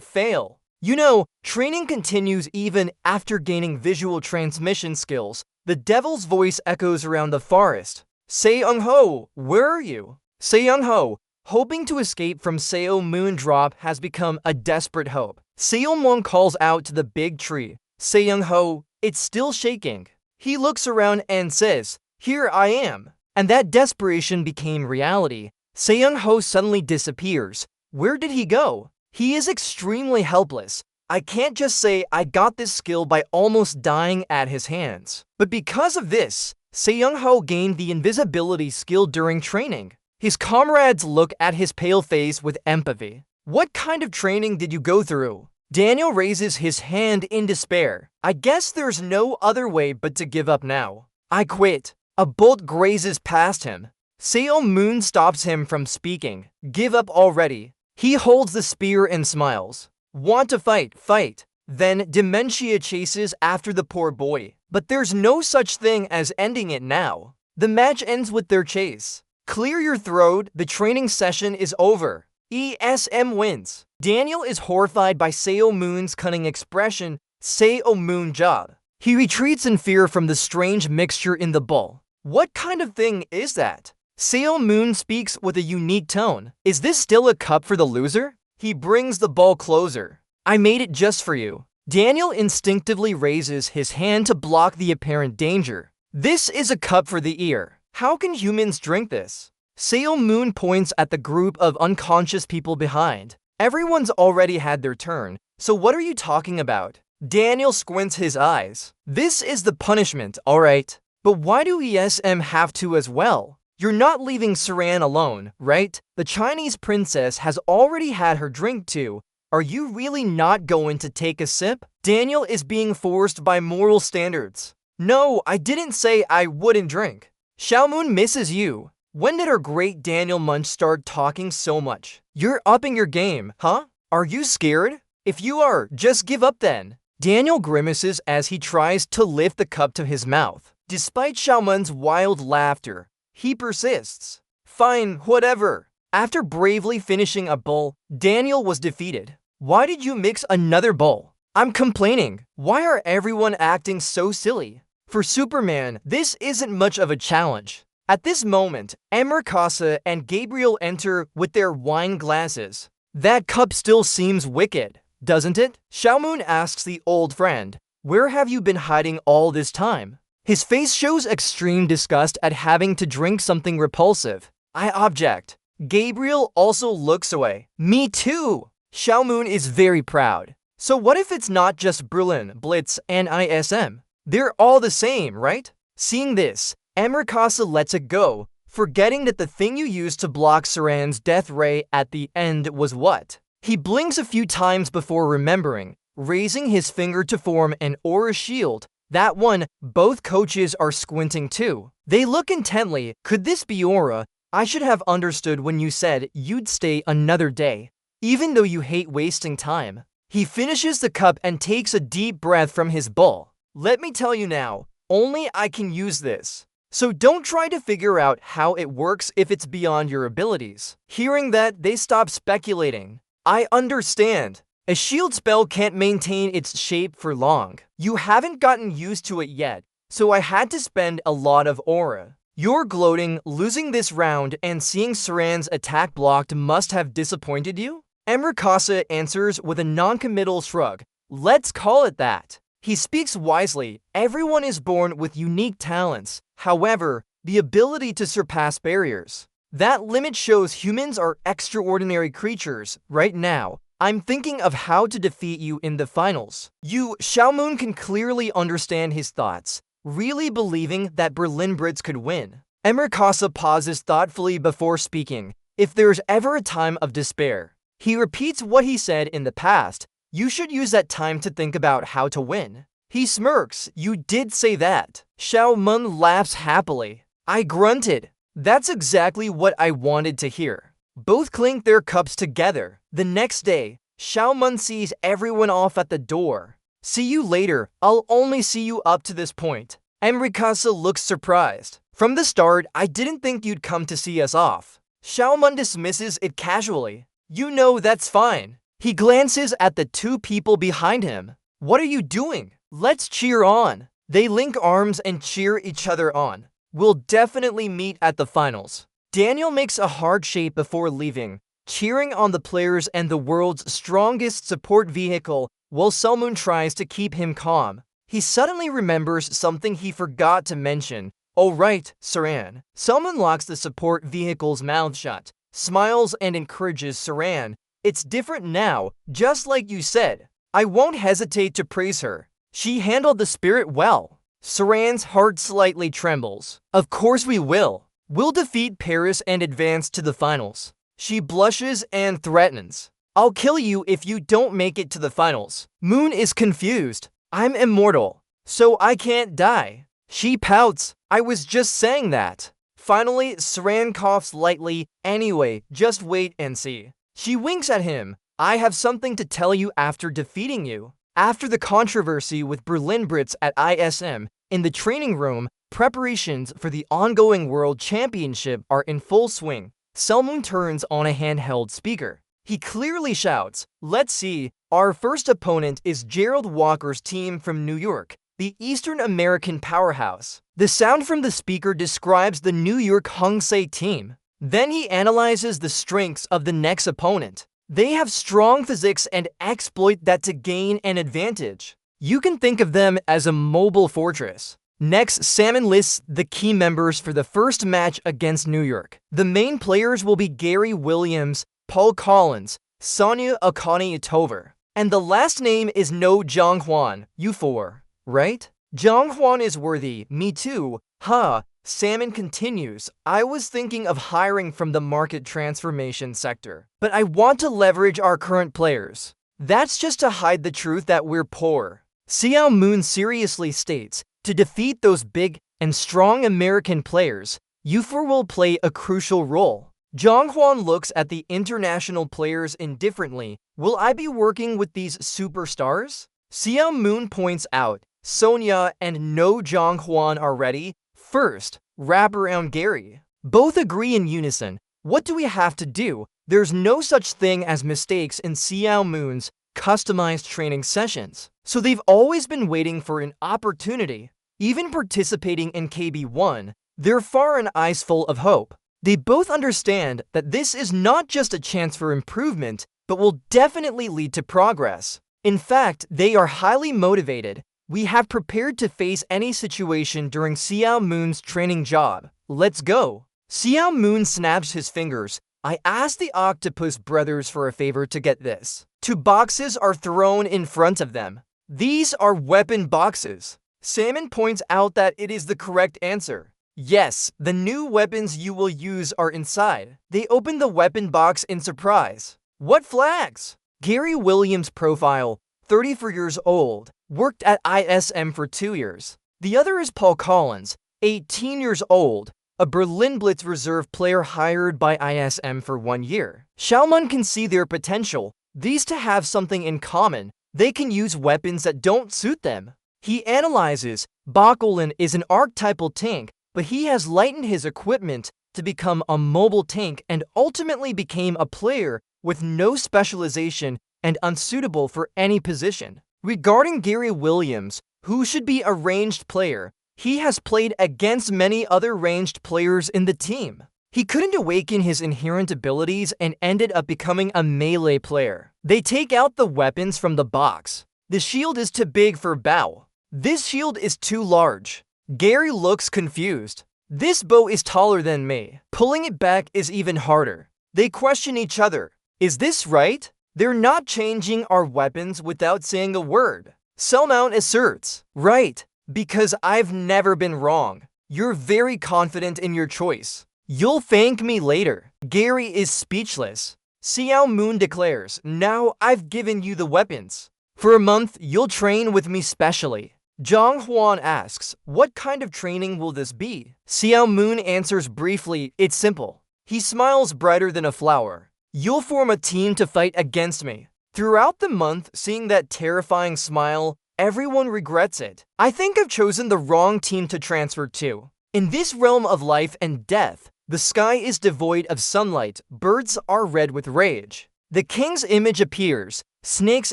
fail. You know, training continues even after gaining visual transmission skills. The devil's voice echoes around the forest. Seong-ho, where are you? Seong-ho, hoping to escape from Seo Moon Drop has become a desperate hope. Seong-won calls out to the big tree. Seong-ho, it's still shaking. He looks around and says, here I am. And that desperation became reality. Seong-ho suddenly disappears. Where did he go? He is extremely helpless. I can't just say I got this skill by almost dying at his hands. But because of this, Seong-ho gained the invisibility skill during training. His comrades look at his pale face with empathy. What kind of training did you go through? Daniel raises his hand in despair. I guess there's no other way but to give up now. I quit. A bolt grazes past him. Sail Moon stops him from speaking. Give up already. He holds the spear and smiles. Want to fight, fight. Then dementia chases after the poor boy. But there's no such thing as ending it now. The match ends with their chase. Clear your throat, the training session is over. ESM wins. Daniel is horrified by Sail Moon's cunning expression, Sail Moon job. He retreats in fear from the strange mixture in the bowl. What kind of thing is that? Sail Moon speaks with a unique tone. Is this still a cup for the loser? He brings the ball closer. I made it just for you. Daniel instinctively raises his hand to block the apparent danger. This is a cup for the ear. How can humans drink this? Sail Moon points at the group of unconscious people behind. Everyone's already had their turn, so what are you talking about? Daniel squints his eyes. This is the punishment, alright. But why do ESM have to as well? You're not leaving Saran alone, right? The Chinese princess has already had her drink too. Are you really not going to take a sip? Daniel is being forced by moral standards. No, I didn't say I wouldn't drink. Xiaomoon misses you. When did our great Daniel Munch start talking so much? You're upping your game, huh? Are you scared? If you are, just give up then. Daniel grimaces as he tries to lift the cup to his mouth. Despite Xiaomun's wild laughter, he persists. Fine, whatever. After bravely finishing a bowl, Daniel was defeated. Why did you mix another bowl? I'm complaining. Why are everyone acting so silly? For Superman, this isn't much of a challenge. At this moment, Emerkasa and Gabriel enter with their wine glasses. That cup still seems wicked, doesn't it? Xiaomoon asks the old friend, where have you been hiding all this time? His face shows extreme disgust at having to drink something repulsive. I object. Gabriel also looks away. Me too! Xiaomoon is very proud. So what if it's not just Berlin, Blitz, and ISM? They're all the same, right? Seeing this, Emerkasa lets it go, forgetting that the thing you used to block Saran's death ray at the end was what? He blinks a few times before remembering, raising his finger to form an aura shield. That one, both coaches are squinting too. They look intently. Could this be aura? I should have understood when you said you'd stay another day, even though you hate wasting time. He finishes the cup and takes a deep breath from his bowl. Let me tell you now, only I can use this. So don't try to figure out how it works if it's beyond your abilities. Hearing that, they stop speculating. I understand. A shield spell can't maintain its shape for long. You haven't gotten used to it yet, so I had to spend a lot of aura. You're gloating, losing this round, and seeing Saran's attack blocked must have disappointed you? Emerkasa answers with a non-committal shrug. Let's call it that. He speaks wisely. Everyone is born with unique talents. However, the ability to surpass barriers. That limit shows humans are extraordinary creatures. Right now, I'm thinking of how to defeat you in the finals. Xiaomoon can clearly understand his thoughts, really believing that Berlin Brits could win. Emerkasa pauses thoughtfully before speaking. If there's ever a time of despair, he repeats what he said in the past. You should use that time to think about how to win. He smirks. You did say that. Xiaomoon laughs happily. I grunted. That's exactly what I wanted to hear. Both clink their cups together. The next day, Xiaomoon sees everyone off at the door. See you later. I'll only see you up to this point. Emerkasa looks surprised. From the start, I didn't think you'd come to see us off. Xiaomoon dismisses it casually. You know that's fine. He glances at the two people behind him. What are you doing? Let's cheer on. They link arms and cheer each other on. We'll definitely meet at the finals. Daniel makes a hard shape before leaving, cheering on the players and the world's strongest support vehicle while Xiaomoon tries to keep him calm. He suddenly remembers something he forgot to mention. Oh right, Saran. Xiaomoon locks the support vehicle's mouth shut, smiles and encourages Saran. It's different now, just like you said. I won't hesitate to praise her. She handled the spirit well. Saran's heart slightly trembles. Of course we will. We'll defeat Paris and advance to the finals. She blushes and threatens. I'll kill you if you don't make it to the finals. Moon is confused. I'm immortal, so I can't die. She pouts. I was just saying that. Finally, Saran coughs lightly. Anyway, just wait and see. She winks at him. I have something to tell you after defeating you. After the controversy with Berlin Brits at ISM, in the training room, preparations for the ongoing World Championship are in full swing. Selmoon turns on a handheld speaker. He clearly shouts, let's see, our first opponent is Gerald Walker's team from New York, the Eastern American powerhouse. The sound from the speaker describes the New York Hungsei team. Then he analyzes the strengths of the next opponent. They have strong physiques and exploit that to gain an advantage. You can think of them as a mobile fortress. Next, Salmon lists the key members for the first match against New York. The main players will be Gary Williams, Paul Collins, Sonia Akane-Itover. And the last name is No Jonghwan, you four, right? Jonghwan is worthy, me too, huh? Salmon continues, I was thinking of hiring from the market transformation sector, but I want to leverage our current players. That's just to hide the truth that we're poor. Xiao Moon seriously states, to defeat those big and strong American players, Euphor will play a crucial role. Jonghwan looks at the international players indifferently. Will I be working with these superstars? Xiao Moon points out, Sonia and No Jonghwan are ready. First, wrap around Gary. Both agree in unison. What do we have to do? There's no such thing as mistakes in Xiao Moon's customized training sessions. So they've always been waiting for an opportunity. Even participating in KB1, they're far and eyes full of hope. They both understand that this is not just a chance for improvement, but will definitely lead to progress. In fact, they are highly motivated. We have prepared to face any situation during Xiao Moon's training job. Let's go. Xiao Moon snaps his fingers. I asked the Octopus brothers for a favor to get this. 2 boxes are thrown in front of them. These are weapon boxes. Salmon points out that it is the correct answer. Yes, the new weapons you will use are inside. They open the weapon box in surprise. What flags? Gary Williams' profile, 34 years old, worked at ISM for 2 years. The other is Paul Collins, 18 years old, a Berlin Blitz reserve player hired by ISM for 1 year. Salmon can see their potential. These two have something in common. They can use weapons that don't suit them. He analyzes, Bakulin is an archetypal tank, but he has lightened his equipment to become a mobile tank and ultimately became a player with no specialization and unsuitable for any position. Regarding Gary Williams, who should be a ranged player, he has played against many other ranged players in the team. He couldn't awaken his inherent abilities and ended up becoming a melee player. They take out the weapons from the box. The shield is too big for Bao. This shield is too large. Gary looks confused. This bow is taller than me. Pulling it back is even harder. They question each other. Is this right? They're not changing our weapons without saying a word. Selmount asserts, right, because I've never been wrong. You're very confident in your choice. You'll thank me later. Gary is speechless. Xiao Moon declares, now I've given you the weapons. For a month, you'll train with me specially. Jonghwan asks, what kind of training will this be? Xiao Moon answers briefly, it's simple. He smiles brighter than a flower. You'll form a team to fight against me. Throughout the month, seeing that terrifying smile, everyone regrets it. I think I've chosen the wrong team to transfer to. In this realm of life and death, the sky is devoid of sunlight, birds are red with rage. The king's image appears, snakes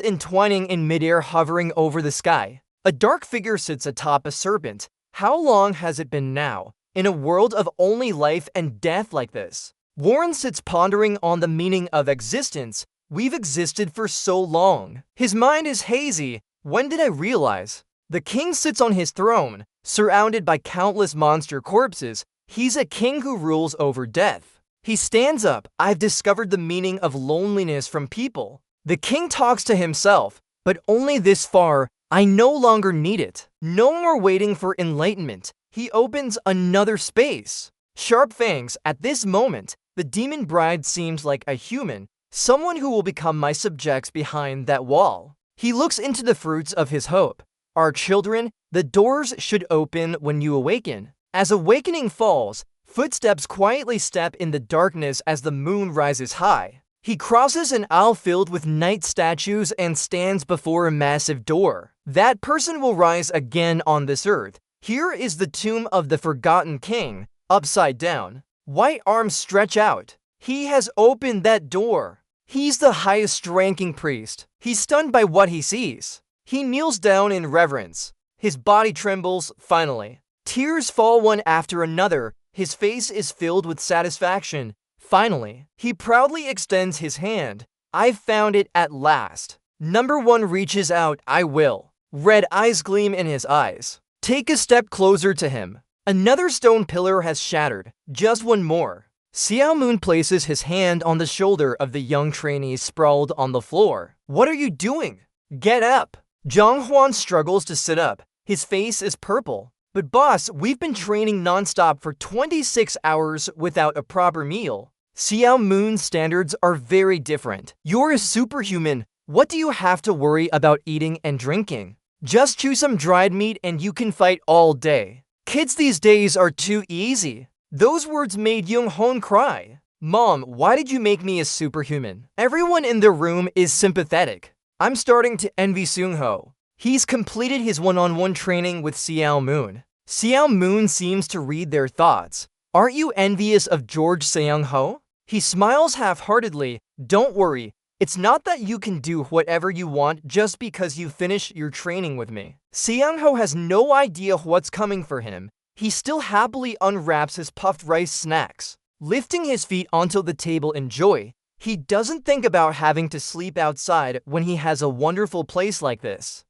entwining in midair hovering over the sky. A dark figure sits atop a serpent. How long has it been now, in a world of only life and death like this? Warren sits pondering on the meaning of existence. We've existed for so long. His mind is hazy. When did I realize? The king sits on his throne, surrounded by countless monster corpses. He's a king who rules over death. He stands up. I've discovered the meaning of loneliness from people. The king talks to himself, but only this far. I no longer need it. No more waiting for enlightenment. He opens another space. Sharp fangs. At this moment, the demon bride seems like a human, someone who will become my subjects behind that wall. He looks into the fruits of his hope. Our children, the doors should open when you awaken. As awakening falls, footsteps quietly step in the darkness as the moon rises high. He crosses an aisle filled with knight statues and stands before a massive door. That person will rise again on this earth. Here is the tomb of the forgotten king, upside down. White arms stretch out. He has opened that door. He's the highest-ranking priest. He's stunned by what he sees. He kneels down in reverence. His body trembles, finally. Tears fall one after another. His face is filled with satisfaction. Finally, he proudly extends his hand. I've found it at last. Number 1 reaches out. I will. Red eyes gleam in his eyes. Take a step closer to him. Another stone pillar has shattered. Just one more. Xiao Moon places his hand on the shoulder of the young trainee sprawled on the floor. What are you doing? Get up. Zhang Huan struggles to sit up. His face is purple. But boss, we've been training non-stop for 26 hours without a proper meal. Xiao Moon's standards are very different. You're a superhuman. What do you have to worry about eating and drinking? Just chew some dried meat and you can fight all day. Kids these days are too easy. Those words made Young Hon cry. Mom, why did you make me a superhuman? Everyone in the room is sympathetic. I'm starting to envy Seung-ho. He's completed his one-on-one training with Xiao Moon. Xiao Moon seems to read their thoughts. Aren't you envious of George Seung-ho? He smiles half-heartedly. Don't worry. It's not that you can do whatever you want just because you finish your training with me. Seung-ho has no idea what's coming for him. He still happily unwraps his puffed rice snacks. Lifting his feet onto the table in joy, he doesn't think about having to sleep outside when he has a wonderful place like this.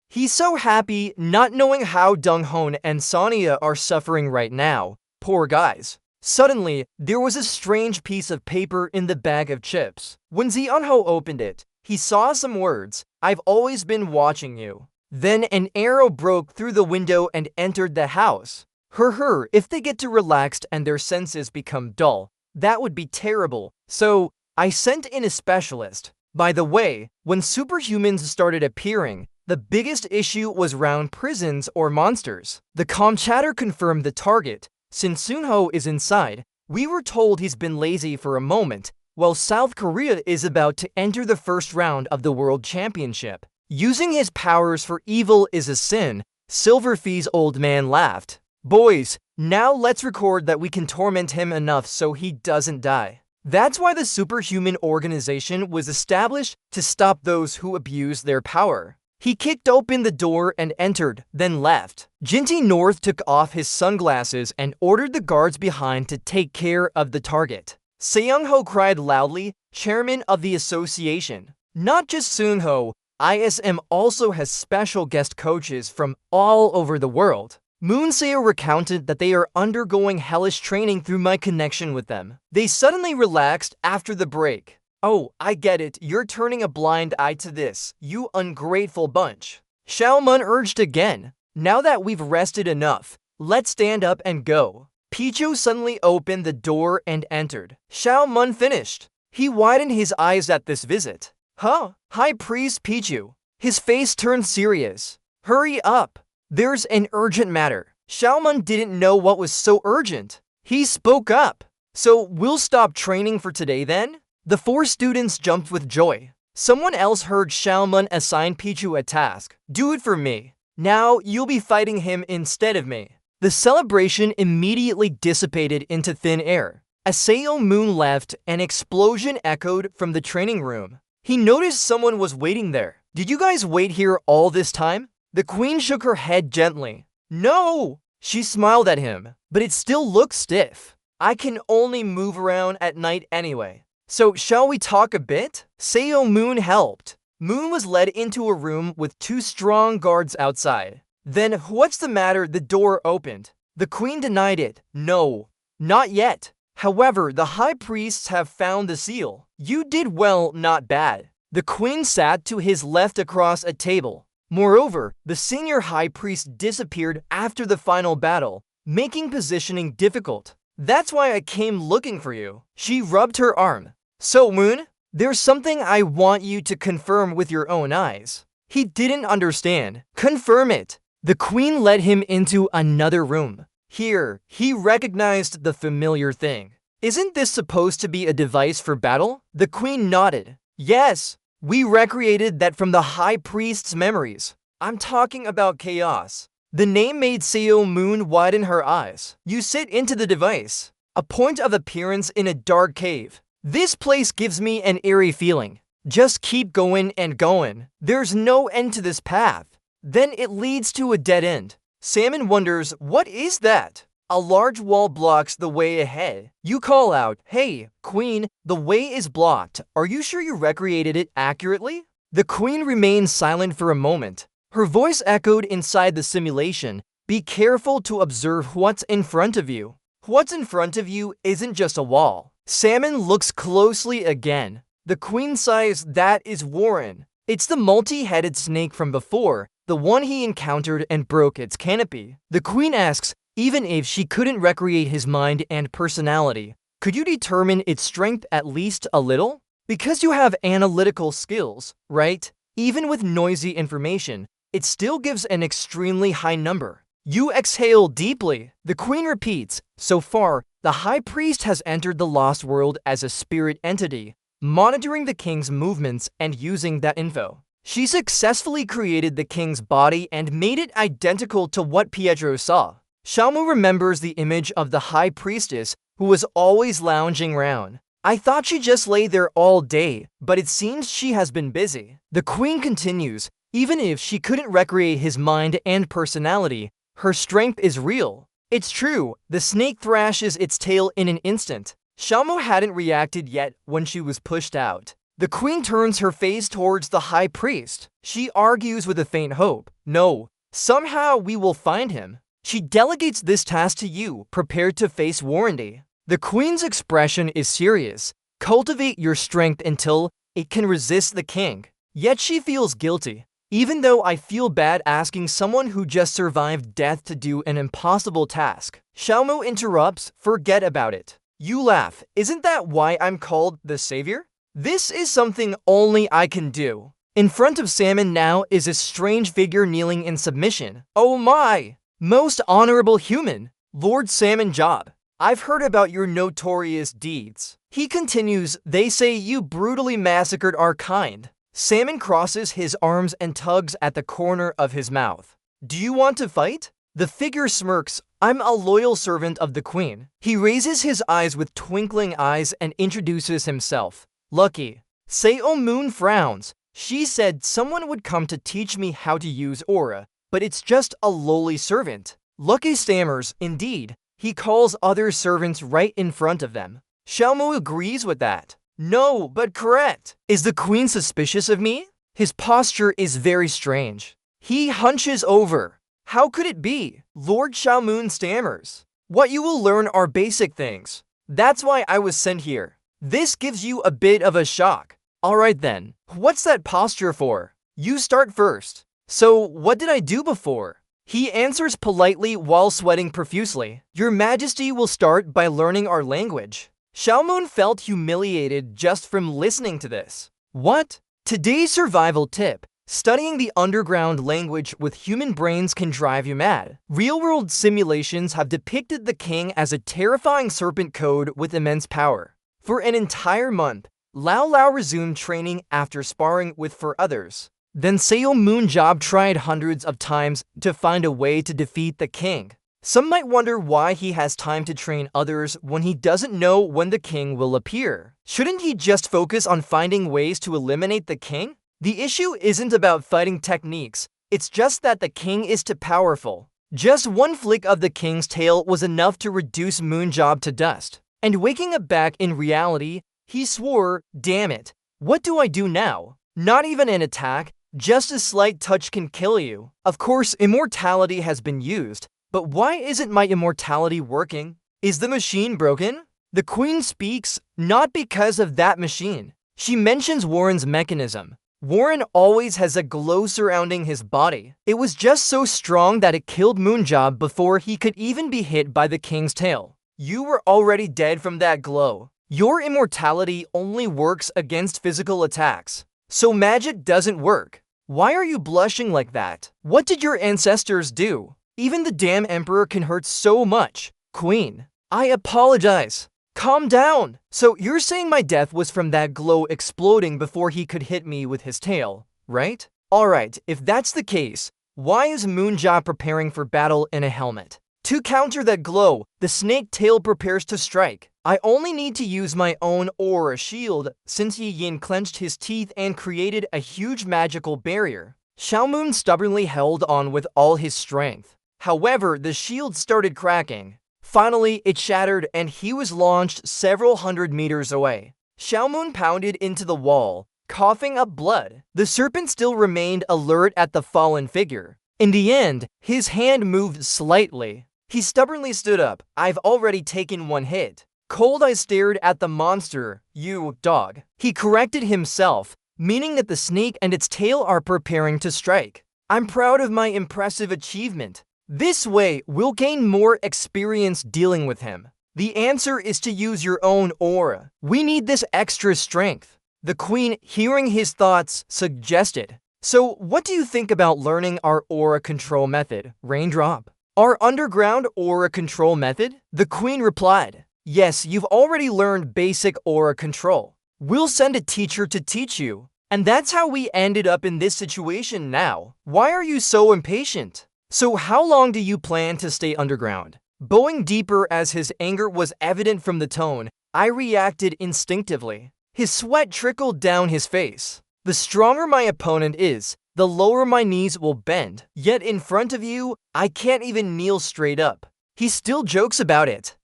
He's so happy, not knowing how Dong-Hon and Sonia are suffering right now. Poor guys. Suddenly, there was a strange piece of paper in the bag of chips. When Zeon-ho opened it, he saw some words. I've always been watching you. Then an arrow broke through the window and entered the house. If they get too relaxed and their senses become dull, that would be terrible. So, I sent in a specialist. By the way, when superhumans started appearing, the biggest issue was around prisons or monsters. The comm chatter confirmed the target. Since Seung-ho is inside, we were told he's been lazy for a moment, while South Korea is about to enter the first round of the World Championship. Using his powers for evil is a sin, Silverfee's old man laughed. Boys, now let's record that we can torment him enough so he doesn't die. That's why the Superhuman organization was established to stop those who abuse their power. He kicked open the door and entered, then left. Jinty North took off his sunglasses and ordered the guards behind to take care of the target. Seung-ho cried loudly, chairman of the association. Not just Seung-ho, ISM also has special guest coaches from all over the world. Moonseo recounted that they are undergoing hellish training through my connection with them. They suddenly relaxed after the break. Oh, I get it, you're turning a blind eye to this, you ungrateful bunch. Xiaomun urged again. Now that we've rested enough, let's stand up and go. Pichu suddenly opened the door and entered. Xiaomun finished. He widened his eyes at this visit. Huh? High Priest Pichu. His face turned serious. Hurry up. There's an urgent matter. Xiaomun didn't know what was so urgent. He spoke up. So we'll stop training for today then? The 4 students jumped with joy. Someone else heard Xiaomun assign Pichu a task. Do it for me. Now you'll be fighting him instead of me. The celebration immediately dissipated into thin air. As Seo Moon left, an explosion echoed from the training room. He noticed someone was waiting there. Did you guys wait here all this time? The queen shook her head gently. No! She smiled at him, but it still looked stiff. I can only move around at night anyway. So shall we talk a bit? Seo Moon helped. Moon was led into a room with 2 strong guards outside. Then what's the matter? The door opened. The queen denied it. No, not yet. However, the high priests have found the seal. You did well, not bad. The queen sat to his left across a table. Moreover, the senior high priest disappeared after the final battle, making positioning difficult. That's why I came looking for you. She rubbed her arm. So, Moon, there's something I want you to confirm with your own eyes. He didn't understand. Confirm it. The queen led him into another room. Here, he recognized the familiar thing. Isn't this supposed to be a device for battle? The queen nodded. Yes, we recreated that from the high priest's memories. I'm talking about chaos. The name made Seo Moon widen her eyes. You sit into the device. A point of appearance in a dark cave. This place gives me an eerie feeling. Just keep going and going. There's no end to this path. Then it leads to a dead end. Salmon wonders, what is that? A large wall blocks the way ahead. You call out, hey, queen, the way is blocked. Are you sure you recreated it accurately? The queen remains silent for a moment. Her voice echoed inside the simulation. Be careful to observe what's in front of you. What's in front of you isn't just a wall. Salmon looks closely again. The queen sighs, that is Warren. It's the multi-headed snake from before, the one he encountered and broke its canopy. The queen asks, even if she couldn't recreate his mind and personality, could you determine its strength at least a little? Because you have analytical skills, right? Even with noisy information, it still gives an extremely high number. You exhale deeply. The queen repeats, so far, the high priest has entered the lost world as a spirit entity, monitoring the king's movements and using that info. She successfully created the king's body and made it identical to what Pietro saw. Xiaomu remembers the image of the high priestess who was always lounging around. I thought she just lay there all day, but it seems she has been busy. The queen continues, even if she couldn't recreate his mind and personality, her strength is real. It's true, the snake thrashes its tail in an instant. Xiaomu hadn't reacted yet when she was pushed out. The queen turns her face towards the high priest. She argues with a faint hope. No, somehow we will find him. She delegates this task to you, prepared to face warranty. The queen's expression is serious. Cultivate your strength until it can resist the king. Yet she feels guilty. Even though I feel bad asking someone who just survived death to do an impossible task. Xiaomu interrupts, forget about it. You laugh, isn't that why I'm called the savior? This is something only I can do. In front of Salmon now is a strange figure kneeling in submission. Oh my! Most honorable human, Lord Salmon Job. I've heard about your notorious deeds. He continues, they say you brutally massacred our kind. Salmon crosses his arms and tugs at the corner of his mouth. Do you want to fight? The figure smirks, I'm a loyal servant of the queen. He raises his eyes with twinkling eyes and introduces himself. Lucky. Seo Moon frowns. She said someone would come to teach me how to use aura, but it's just a lowly servant. Lucky stammers, indeed. He calls other servants right in front of them. Xiaomu agrees with that. No, but correct. Is the queen suspicious of me? His posture is very strange. He hunches over. How could it be? Lord Xiaomun stammers. What you will learn are basic things. That's why I was sent here. This gives you a bit of a shock. Alright then, what's that posture for? You start first. So, what did I do before? He answers politely while sweating profusely. Your Majesty will start by learning our language. Xiaomun felt humiliated just from listening to this. What? Today's survival tip. Studying the underground language with human brains can drive you mad. Real-world simulations have depicted the king as a terrifying serpent code with immense power. For an entire month, Lao Lao resumed training after sparring with four others. Then Seo Moon Job tried hundreds of times to find a way to defeat the king. Some might wonder why he has time to train others when he doesn't know when the king will appear. Shouldn't he just focus on finding ways to eliminate the king? The issue isn't about fighting techniques, it's just that the king is too powerful. Just one flick of the king's tail was enough to reduce Moon Job to dust. And waking up back in reality, he swore, damn it, what do I do now? Not even an attack, just a slight touch can kill you. Of course, immortality has been used, but why isn't my immortality working? Is the machine broken? The queen speaks, not because of that machine. She mentions Warren's mechanism. Warren always has a glow surrounding his body. It was just so strong that it killed Moon Job before he could even be hit by the king's tail. You were already dead from that glow. Your immortality only works against physical attacks. So magic doesn't work. Why are you blushing like that? What did your ancestors do? Even the damn emperor can hurt so much. Queen, I apologize. Calm down. So you're saying my death was from that glow exploding before he could hit me with his tail, right? Alright, if that's the case, why is Moonja preparing for battle in a helmet? To counter that glow, the snake tail prepares to strike. I only need to use my own aura shield, since Yi Yin clenched his teeth and created a huge magical barrier. Xiaomoon stubbornly held on with all his strength. However, the shield started cracking. Finally, it shattered and he was launched several hundred meters away. Xiaomoon pounded into the wall, coughing up blood. The serpent still remained alert at the fallen figure. In the end, his hand moved slightly. He stubbornly stood up. I've already taken one hit. Cold Eye stared at the monster. You, dog. He corrected himself, meaning that the snake and its tail are preparing to strike. I'm proud of my impressive achievement. This way, we'll gain more experience dealing with him. The answer is to use your own aura. We need this extra strength. The queen, hearing his thoughts, suggested. So, what do you think about learning our aura control method, Raindrop? Our underground aura control method? The queen replied, yes, you've already learned basic aura control. We'll send a teacher to teach you. And that's how we ended up in this situation now. Why are you so impatient? So how long do you plan to stay underground? Bowing deeper as his anger was evident from the tone, I reacted instinctively. His sweat trickled down his face. The stronger my opponent is, the lower my knees will bend. Yet in front of you, I can't even kneel straight up. He still jokes about it.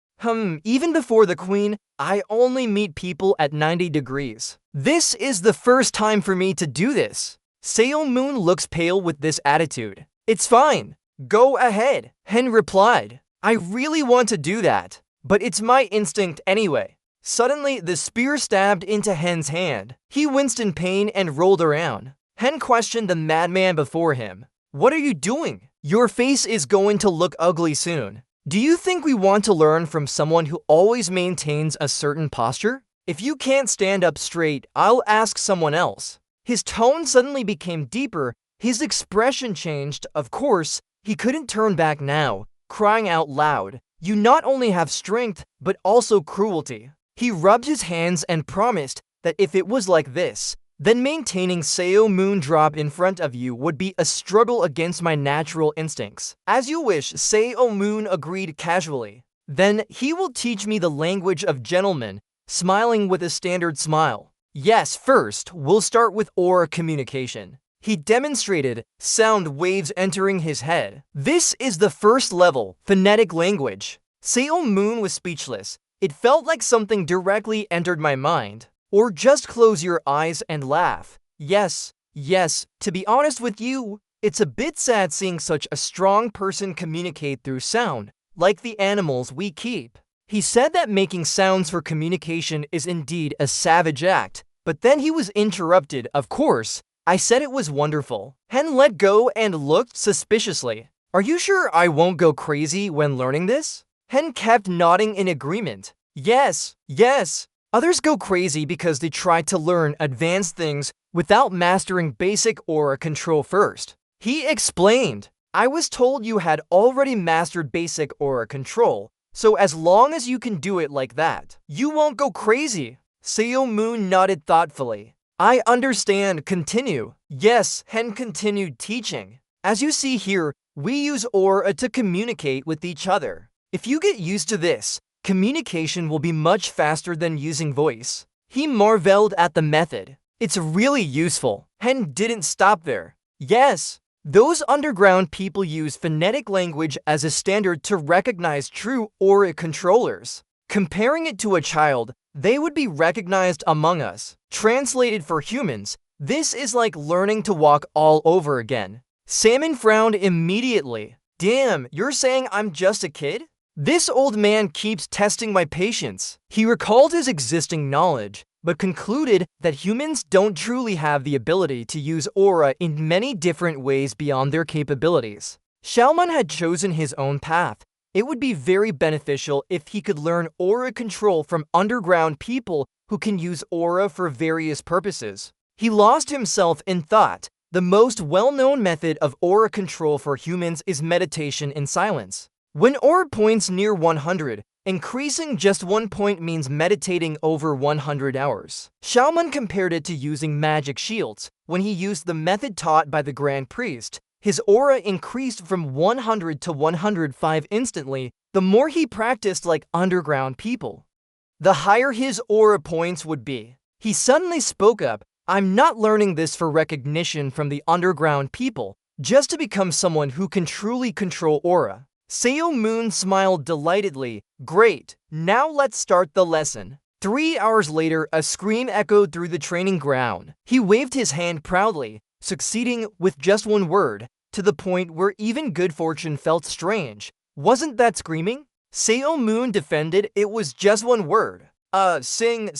Even before the queen, I only meet people at 90 degrees. This is the first time for me to do this. Seomoon looks pale with this attitude. It's fine. Go ahead, Hen replied. I really want to do that, but it's my instinct anyway. Suddenly, the spear stabbed into Hen's hand. He winced in pain and rolled around. Hen questioned the madman before him. What are you doing? Your face is going to look ugly soon. Do you think we want to learn from someone who always maintains a certain posture? If you can't stand up straight, I'll ask someone else. His tone suddenly became deeper. His expression changed. Of course, he couldn't turn back now, crying out loud. You not only have strength, but also cruelty. He rubbed his hands and promised that if it was like this, then maintaining Seomoon drop in front of you would be a struggle against my natural instincts. As you wish, Seomoon agreed casually. Then he will teach me the language of gentlemen, smiling with a standard smile. Yes, first, we'll start with aura communication. He demonstrated sound waves entering his head. This is the first level, phonetic language. Seomoon was speechless. It felt like something directly entered my mind. Or just close your eyes and laugh. Yes, to be honest with you, it's a bit sad seeing such a strong person communicate through sound, like the animals we keep. He said that making sounds for communication is indeed a savage act, but then he was interrupted, of course. I said it was wonderful. Hen let go and looked suspiciously. Are you sure I won't go crazy when learning this? Hen kept nodding in agreement. Yes. Others go crazy because they try to learn advanced things without mastering basic aura control first. He explained, I was told you had already mastered basic aura control, so as long as you can do it like that, you won't go crazy. Seomoon nodded thoughtfully. I understand, continue. Yes, Hen continued teaching. As you see here, we use aura to communicate with each other. If you get used to this, communication will be much faster than using voice. He marveled at the method. It's really useful. Hen didn't stop there. Yes, those underground people use phonetic language as a standard to recognize true aura controllers. Comparing it to a child, they would be recognized among us. Translated for humans, this is like learning to walk all over again. Salmon frowned immediately. Damn, you're saying I'm just a kid? This old man keeps testing my patience. He recalled his existing knowledge, but concluded that humans don't truly have the ability to use aura in many different ways beyond their capabilities. Xiaoman had chosen his own path. It would be very beneficial if he could learn aura control from underground people who can use aura for various purposes. He lost himself in thought. The most well-known method of aura control for humans is meditation in silence. When aura points near 100, increasing just 1 point means meditating over 100 hours. Shaman compared it to using magic shields. When he used the method taught by the Grand Priest, his aura increased from 100 to 105 instantly, the more he practiced like underground people. The higher his aura points would be. He suddenly spoke up, "I'm not learning this for recognition from the underground people, just to become someone who can truly control aura." Seo Moon smiled delightedly. "Great, now let's start the lesson." 3 hours later, a scream echoed through the training ground. He waved his hand proudly, succeeding with just one word, to the point where even Good Fortune felt strange. "Wasn't that screaming?" Seo Moon defended, "It was just one word. Sing,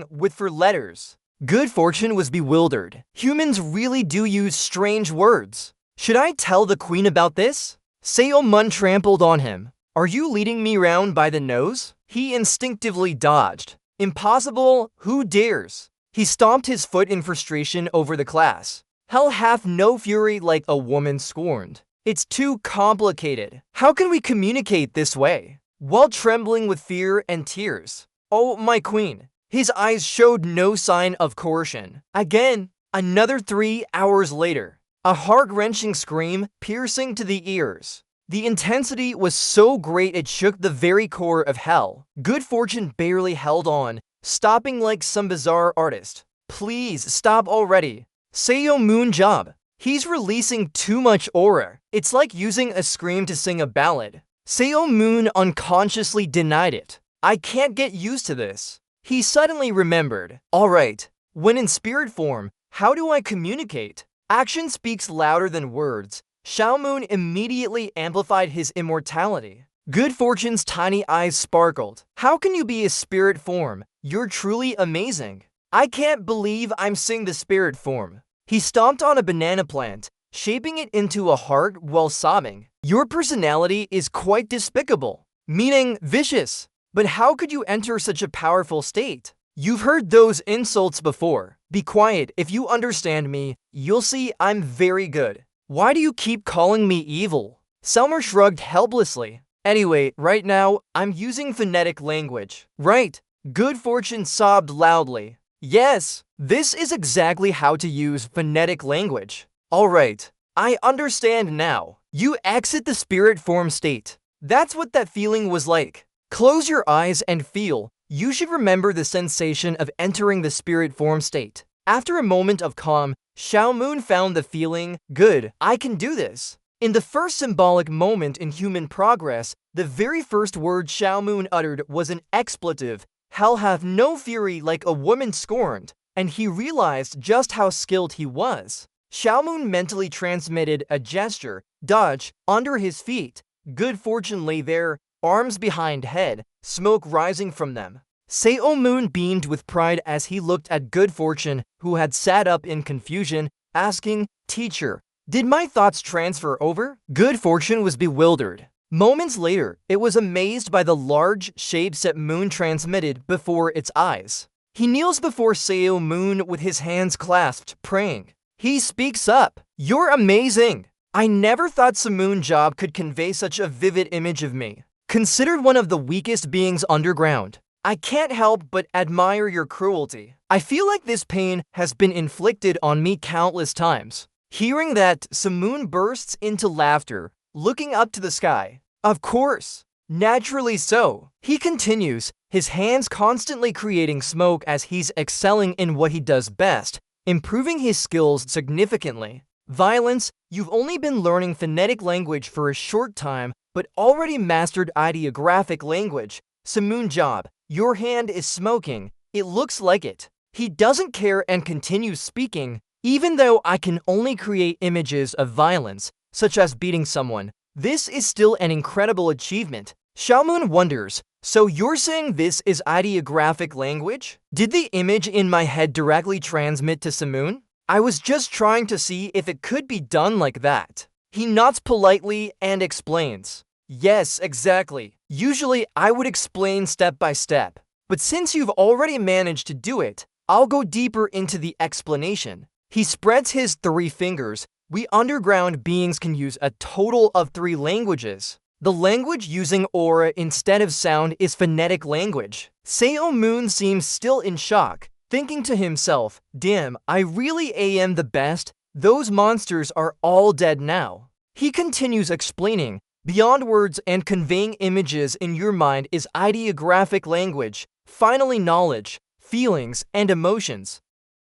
with 4 letters. Good Fortune was bewildered. Humans really do use strange words. "Should I tell the queen about this?" Seo Moon trampled on him. "Are you leading me round by the nose?" He instinctively dodged. "Impossible, who dares?" He stomped his foot in frustration over the class. "Hell hath no fury like a woman scorned. It's too complicated. How can we communicate this way?" While trembling with fear and tears. "Oh, my queen." His eyes showed no sign of coercion. Again, another 3 hours later. A heart-wrenching scream, piercing to the ears. The intensity was so great it shook the very core of hell. Good Fortune barely held on, stopping like some bizarre artist. "Please, stop already." Seo Moon job. He's releasing too much aura. It's like using a scream to sing a ballad. Seo Moon unconsciously denied it. "I can't get used to this." He suddenly remembered. "Alright, when in spirit form, how do I communicate?" Action speaks louder than words. Xiao Moon immediately amplified his immortality. Good Fortune's tiny eyes sparkled. "How can you be a spirit form? You're truly amazing." "I can't believe I'm seeing the spirit form." He stomped on a banana plant, shaping it into a heart while sobbing. "Your personality is quite despicable, meaning vicious. But how could you enter such a powerful state?" "You've heard those insults before. Be quiet. If you understand me, you'll see I'm very good." "Why do you keep calling me evil?" Selmer shrugged helplessly. "Anyway, right now, I'm using phonetic language." "Right." Good Fortune sobbed loudly. "Yes, this is exactly how to use phonetic language." "Alright, I understand now. You exit the spirit form state. That's what that feeling was like. Close your eyes and feel. You should remember the sensation of entering the spirit form state." After a moment of calm, Xiao Moon found the feeling. "Good, I can do this." In the first symbolic moment in human progress, the very first word Xiao Moon uttered was an expletive. "Hell hath no fury like a woman scorned," and he realized just how skilled he was. Xiao Moon mentally transmitted a gesture, dodge, under his feet. Good Fortune lay there, arms behind head, smoke rising from them. Seo Moon beamed with pride as he looked at Good Fortune, who had sat up in confusion, asking, "Teacher, did my thoughts transfer over?" Good Fortune was bewildered. Moments later, it was amazed by the large shapes that Moon transmitted before its eyes. He kneels before Seo Moon with his hands clasped, praying. He speaks up. "You're amazing. I never thought Samoon Job could convey such a vivid image of me. Considered one of the weakest beings underground, I can't help but admire your cruelty. I feel like this pain has been inflicted on me countless times." Hearing that, Samoon bursts into laughter, looking up to the sky. "Of course. Naturally so." He continues, his hands constantly creating smoke as he's excelling in what he does best, improving his skills significantly. "Violence, you've only been learning phonetic language for a short time, but already mastered ideographic language. Samoon Job, your hand is smoking. It looks like it." He doesn't care and continues speaking. "Even though I can only create images of violence, such as beating someone, this is still an incredible achievement." Xiaomoon wonders, "So you're saying this is ideographic language? Did the image in my head directly transmit to Samoon? I was just trying to see if it could be done like that." He nods politely and explains. "Yes, exactly. Usually I would explain step by step. But since you've already managed to do it, I'll go deeper into the explanation. He spreads his 3 fingers. We underground beings can use a total of 3 languages. The language using aura instead of sound is phonetic language. Seo-moon seems still in shock, thinking to himself, damn, I really am the best. Those monsters are all dead now. He continues explaining, beyond words and conveying images in your mind is ideographic language, finally knowledge, feelings, and emotions.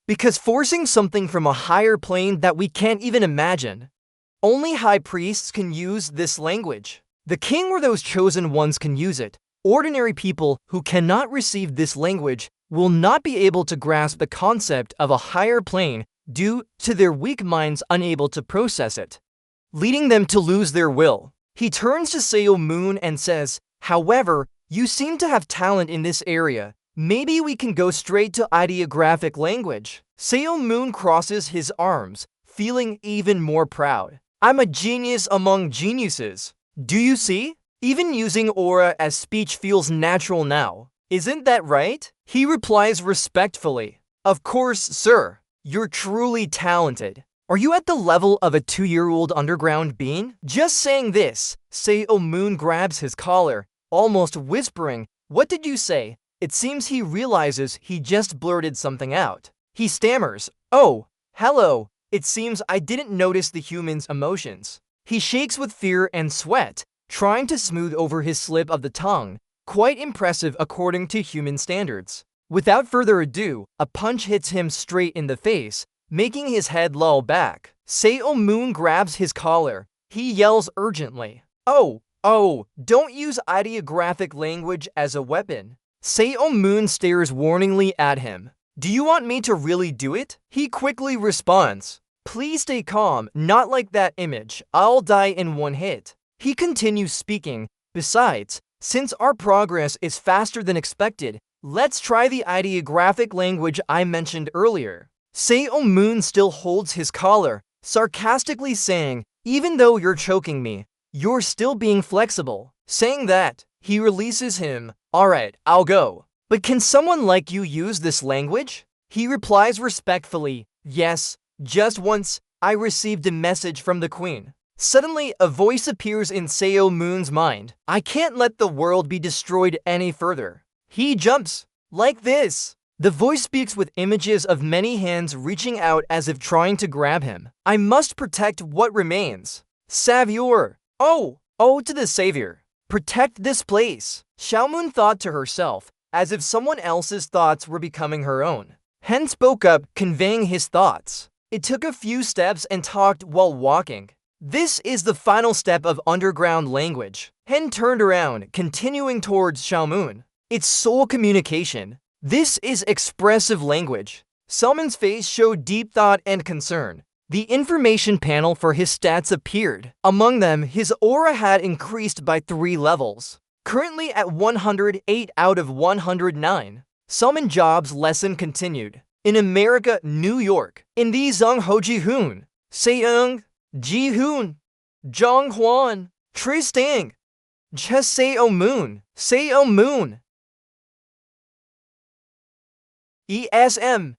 Because forcing something from a higher plane that we can't even imagine. Only high priests can use this language. The king or those chosen ones can use it. Ordinary people who cannot receive this language will not be able to grasp the concept of a higher plane due to their weak minds unable to process it, leading them to lose their will. He turns to Seo-moon and says, however, you seem to have talent in this area. Maybe we can go straight to ideographic language. Seo-moon crosses his arms, feeling even more proud. I'm a genius among geniuses. Do you see? Even using aura as speech feels natural now. Isn't that right? He replies respectfully. Of course, sir. You're truly talented. Are you at the level of a 2-year-old underground being? Just saying this, Seo-moon grabs his collar, almost whispering, what did you say? It seems he realizes he just blurted something out. He stammers, oh, hello. It seems I didn't notice the human's emotions. He shakes with fear and sweat, trying to smooth over his slip of the tongue. Quite impressive according to human standards. Without further ado, a punch hits him straight in the face, making his head loll back. Seo-moon grabs his collar. He yells urgently, oh, don't use ideographic language as a weapon. Seo-moon stares warningly at him. Do you want me to really do it? He quickly responds, please stay calm, not like that image. I'll die in one hit. He continues speaking, besides, since our progress is faster than expected, let's try the ideographic language I mentioned earlier. Seo-moon still holds his collar, sarcastically saying, even though you're choking me, you're still being flexible. Saying that, he releases him. Alright, I'll go. But can someone like you use this language? He replies respectfully, yes, just once, I received a message from the queen. Suddenly, a voice appears in Seo-moon's mind. I can't let the world be destroyed any further. He jumps. Like this. The voice speaks with images of many hands reaching out as if trying to grab him. I must protect what remains. Savior. Oh, to the savior. Protect this place. Xiaomun thought to herself, as if someone else's thoughts were becoming her own. Hen spoke up, conveying his thoughts. It took a few steps and talked while walking. This is the final step of underground language. Hen turned around, continuing towards Xiaomun. It's soul communication. This is expressive language. Selman's face showed deep thought and concern. The information panel for his stats appeared. Among them, his aura had increased by 3 levels. Currently at 108 out of 109. Selman Jobs' lesson continued. In America, New York. In the Zhang Ho Ji-hoon. Seung. Ji-hoon. Zhang Huan. Tristan. Seo-moon. Seo-moon. ESM.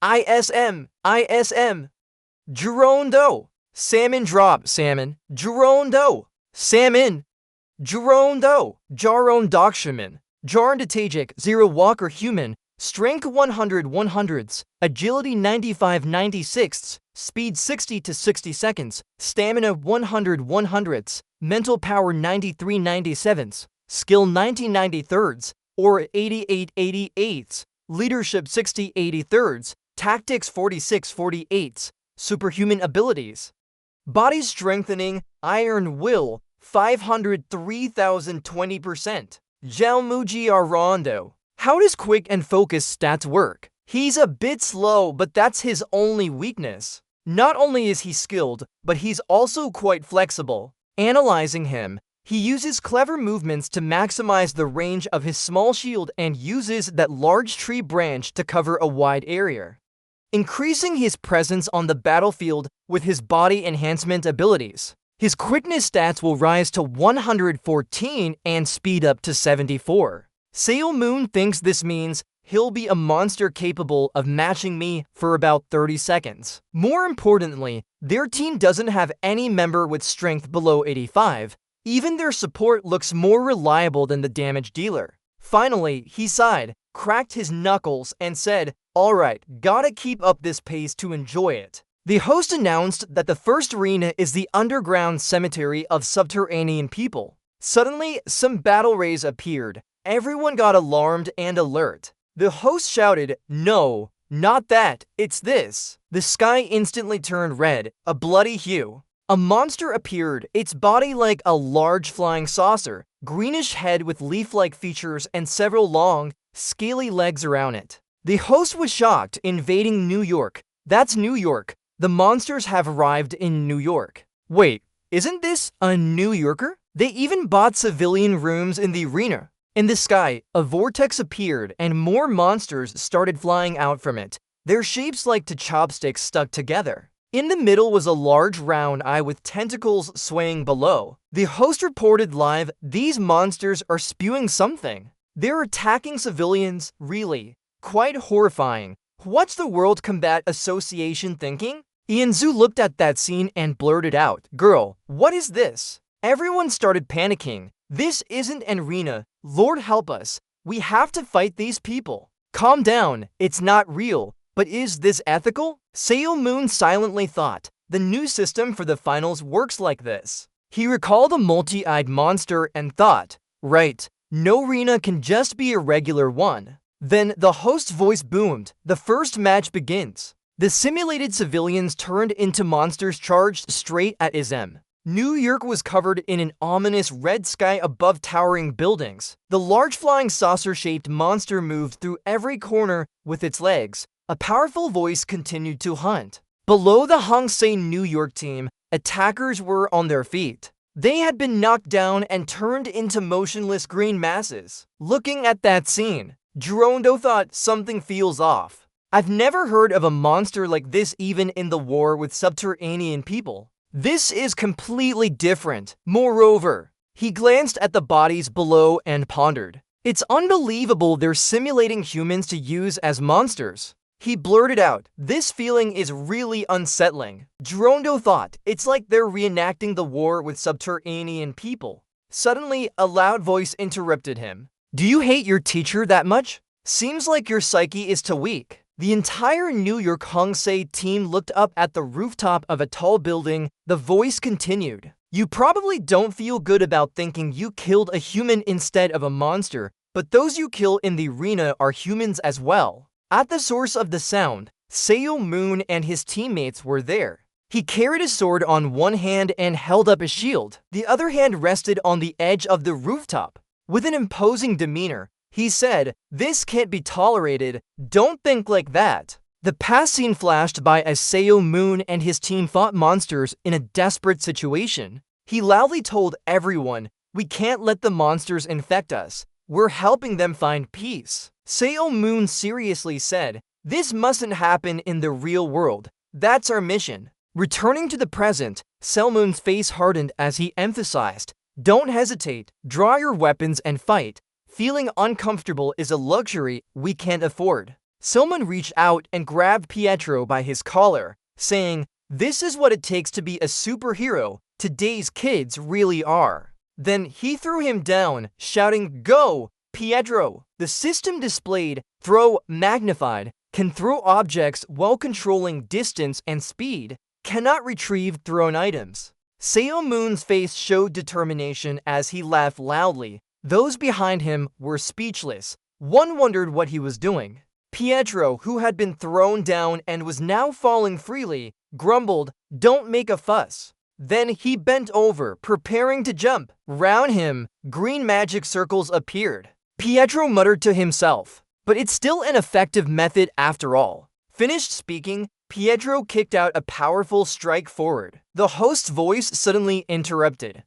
ISM. ISM. Jurondo. Salmon drop. Salmon. Jurondo. Salmon. Jurondo. Jaron Dokshaman. Jarn Datajik. 0 Walker Human. Strength 100 100ths. Agility 95 96ths. Speed 60 to 60 seconds. Stamina 100 100ths. Mental power 93 97ths. Skill 90 93rds. Or 88 88ths. Leadership 60 83rds. Tactics 46 48ths. Superhuman abilities. Body strengthening, iron will, 503,020%. Jalmuji Arondo. How does quick and focus stats work? He's a bit slow, but that's his only weakness. Not only is he skilled, but he's also quite flexible. Analyzing him, he uses clever movements to maximize the range of his small shield and uses that large tree branch to cover a wide area, increasing his presence on the battlefield with his body enhancement abilities. His quickness stats will rise to 114 and speed up to 74. Seo-moon thinks this means he'll be a monster capable of matching me for about 30 seconds. More importantly, their team doesn't have any member with strength below 85. Even their support looks more reliable than the damage dealer. Finally, he sighed, cracked his knuckles, and said, "Alright, gotta keep up this pace to enjoy it." The host announced that the first arena is the underground cemetery of subterranean people. Suddenly, some battle rays appeared. Everyone got alarmed and alert. The host shouted, "No, not that, it's this." The sky instantly turned red, a bloody hue. A monster appeared, its body like a large flying saucer, greenish head with leaf-like features and several long, scaly legs around it. The host was shocked, invading New York. That's New York. The monsters have arrived in New York. Wait, isn't this a New Yorker? They even bought civilian rooms in the arena. In the sky, a vortex appeared and more monsters started flying out from it, their shapes like to chopsticks stuck together. In the middle was a large round eye with tentacles swaying below. The host reported live, "These monsters are spewing something. They're attacking civilians, really. Quite horrifying. What's the World Combat Association thinking?" Ianzu looked at that scene and blurted out, "Girl, what is this?" Everyone started panicking. "This isn't an arena. Lord help us. We have to fight these people." "Calm down. It's not real. But is this ethical?" Sail Moon silently thought. The new system for the finals works like this. He recalled a multi-eyed monster and thought, right, no arena can just be a regular one. Then the host's voice boomed. "The first match begins." The simulated civilians turned into monsters charged straight at ISM. New York was covered in an ominous red sky above towering buildings. The large flying saucer-shaped monster moved through every corner with its legs. A powerful voice continued to hunt. Below the Hongsei New York team, attackers were on their feet. They had been knocked down and turned into motionless green masses. Looking at that scene, Girondo thought something feels off. I've never heard of a monster like this even in the war with subterranean people. This is completely different. Moreover, he glanced at the bodies below and pondered. It's unbelievable they're simulating humans to use as monsters. He blurted out, "This feeling is really unsettling." Girondo thought, it's like they're reenacting the war with subterranean people. Suddenly, a loud voice interrupted him. "Do you hate your teacher that much? Seems like your psyche is too weak." The entire New York Hongsei team looked up at the rooftop of a tall building. The voice continued. "You probably don't feel good about thinking you killed a human instead of a monster, but those you kill in the arena are humans as well." At the source of the sound, Sail Moon and his teammates were there. He carried a sword on one hand and held up a shield. The other hand rested on the edge of the rooftop. With an imposing demeanor, he said, "This can't be tolerated. Don't think like that." The past scene flashed by as Sail Moon and his team fought monsters in a desperate situation. He loudly told everyone, "We can't let the monsters infect us. We're helping them find peace." Sail Moon seriously said, "This mustn't happen in the real world. That's our mission." Returning to the present, Sail Moon's face hardened as he emphasized, "Don't hesitate. Draw your weapons and fight. Feeling uncomfortable is a luxury we can't afford." Silman reached out and grabbed Pietro by his collar, saying, "This is what it takes to be a superhero. Today's kids really are." Then he threw him down, shouting, "Go, Pietro!" The system displayed, throw magnified, can throw objects while controlling distance and speed, cannot retrieve thrown items. Sail Moon's face showed determination as he laughed loudly. Those behind him were speechless. One wondered what he was doing. Pietro, who had been thrown down and was now falling freely, grumbled, "Don't make a fuss." Then he bent over, preparing to jump. Round him, green magic circles appeared. Pietro muttered to himself, "But it's still an effective method after all." Finished speaking, Pietro kicked out a powerful strike forward. The host's voice suddenly interrupted.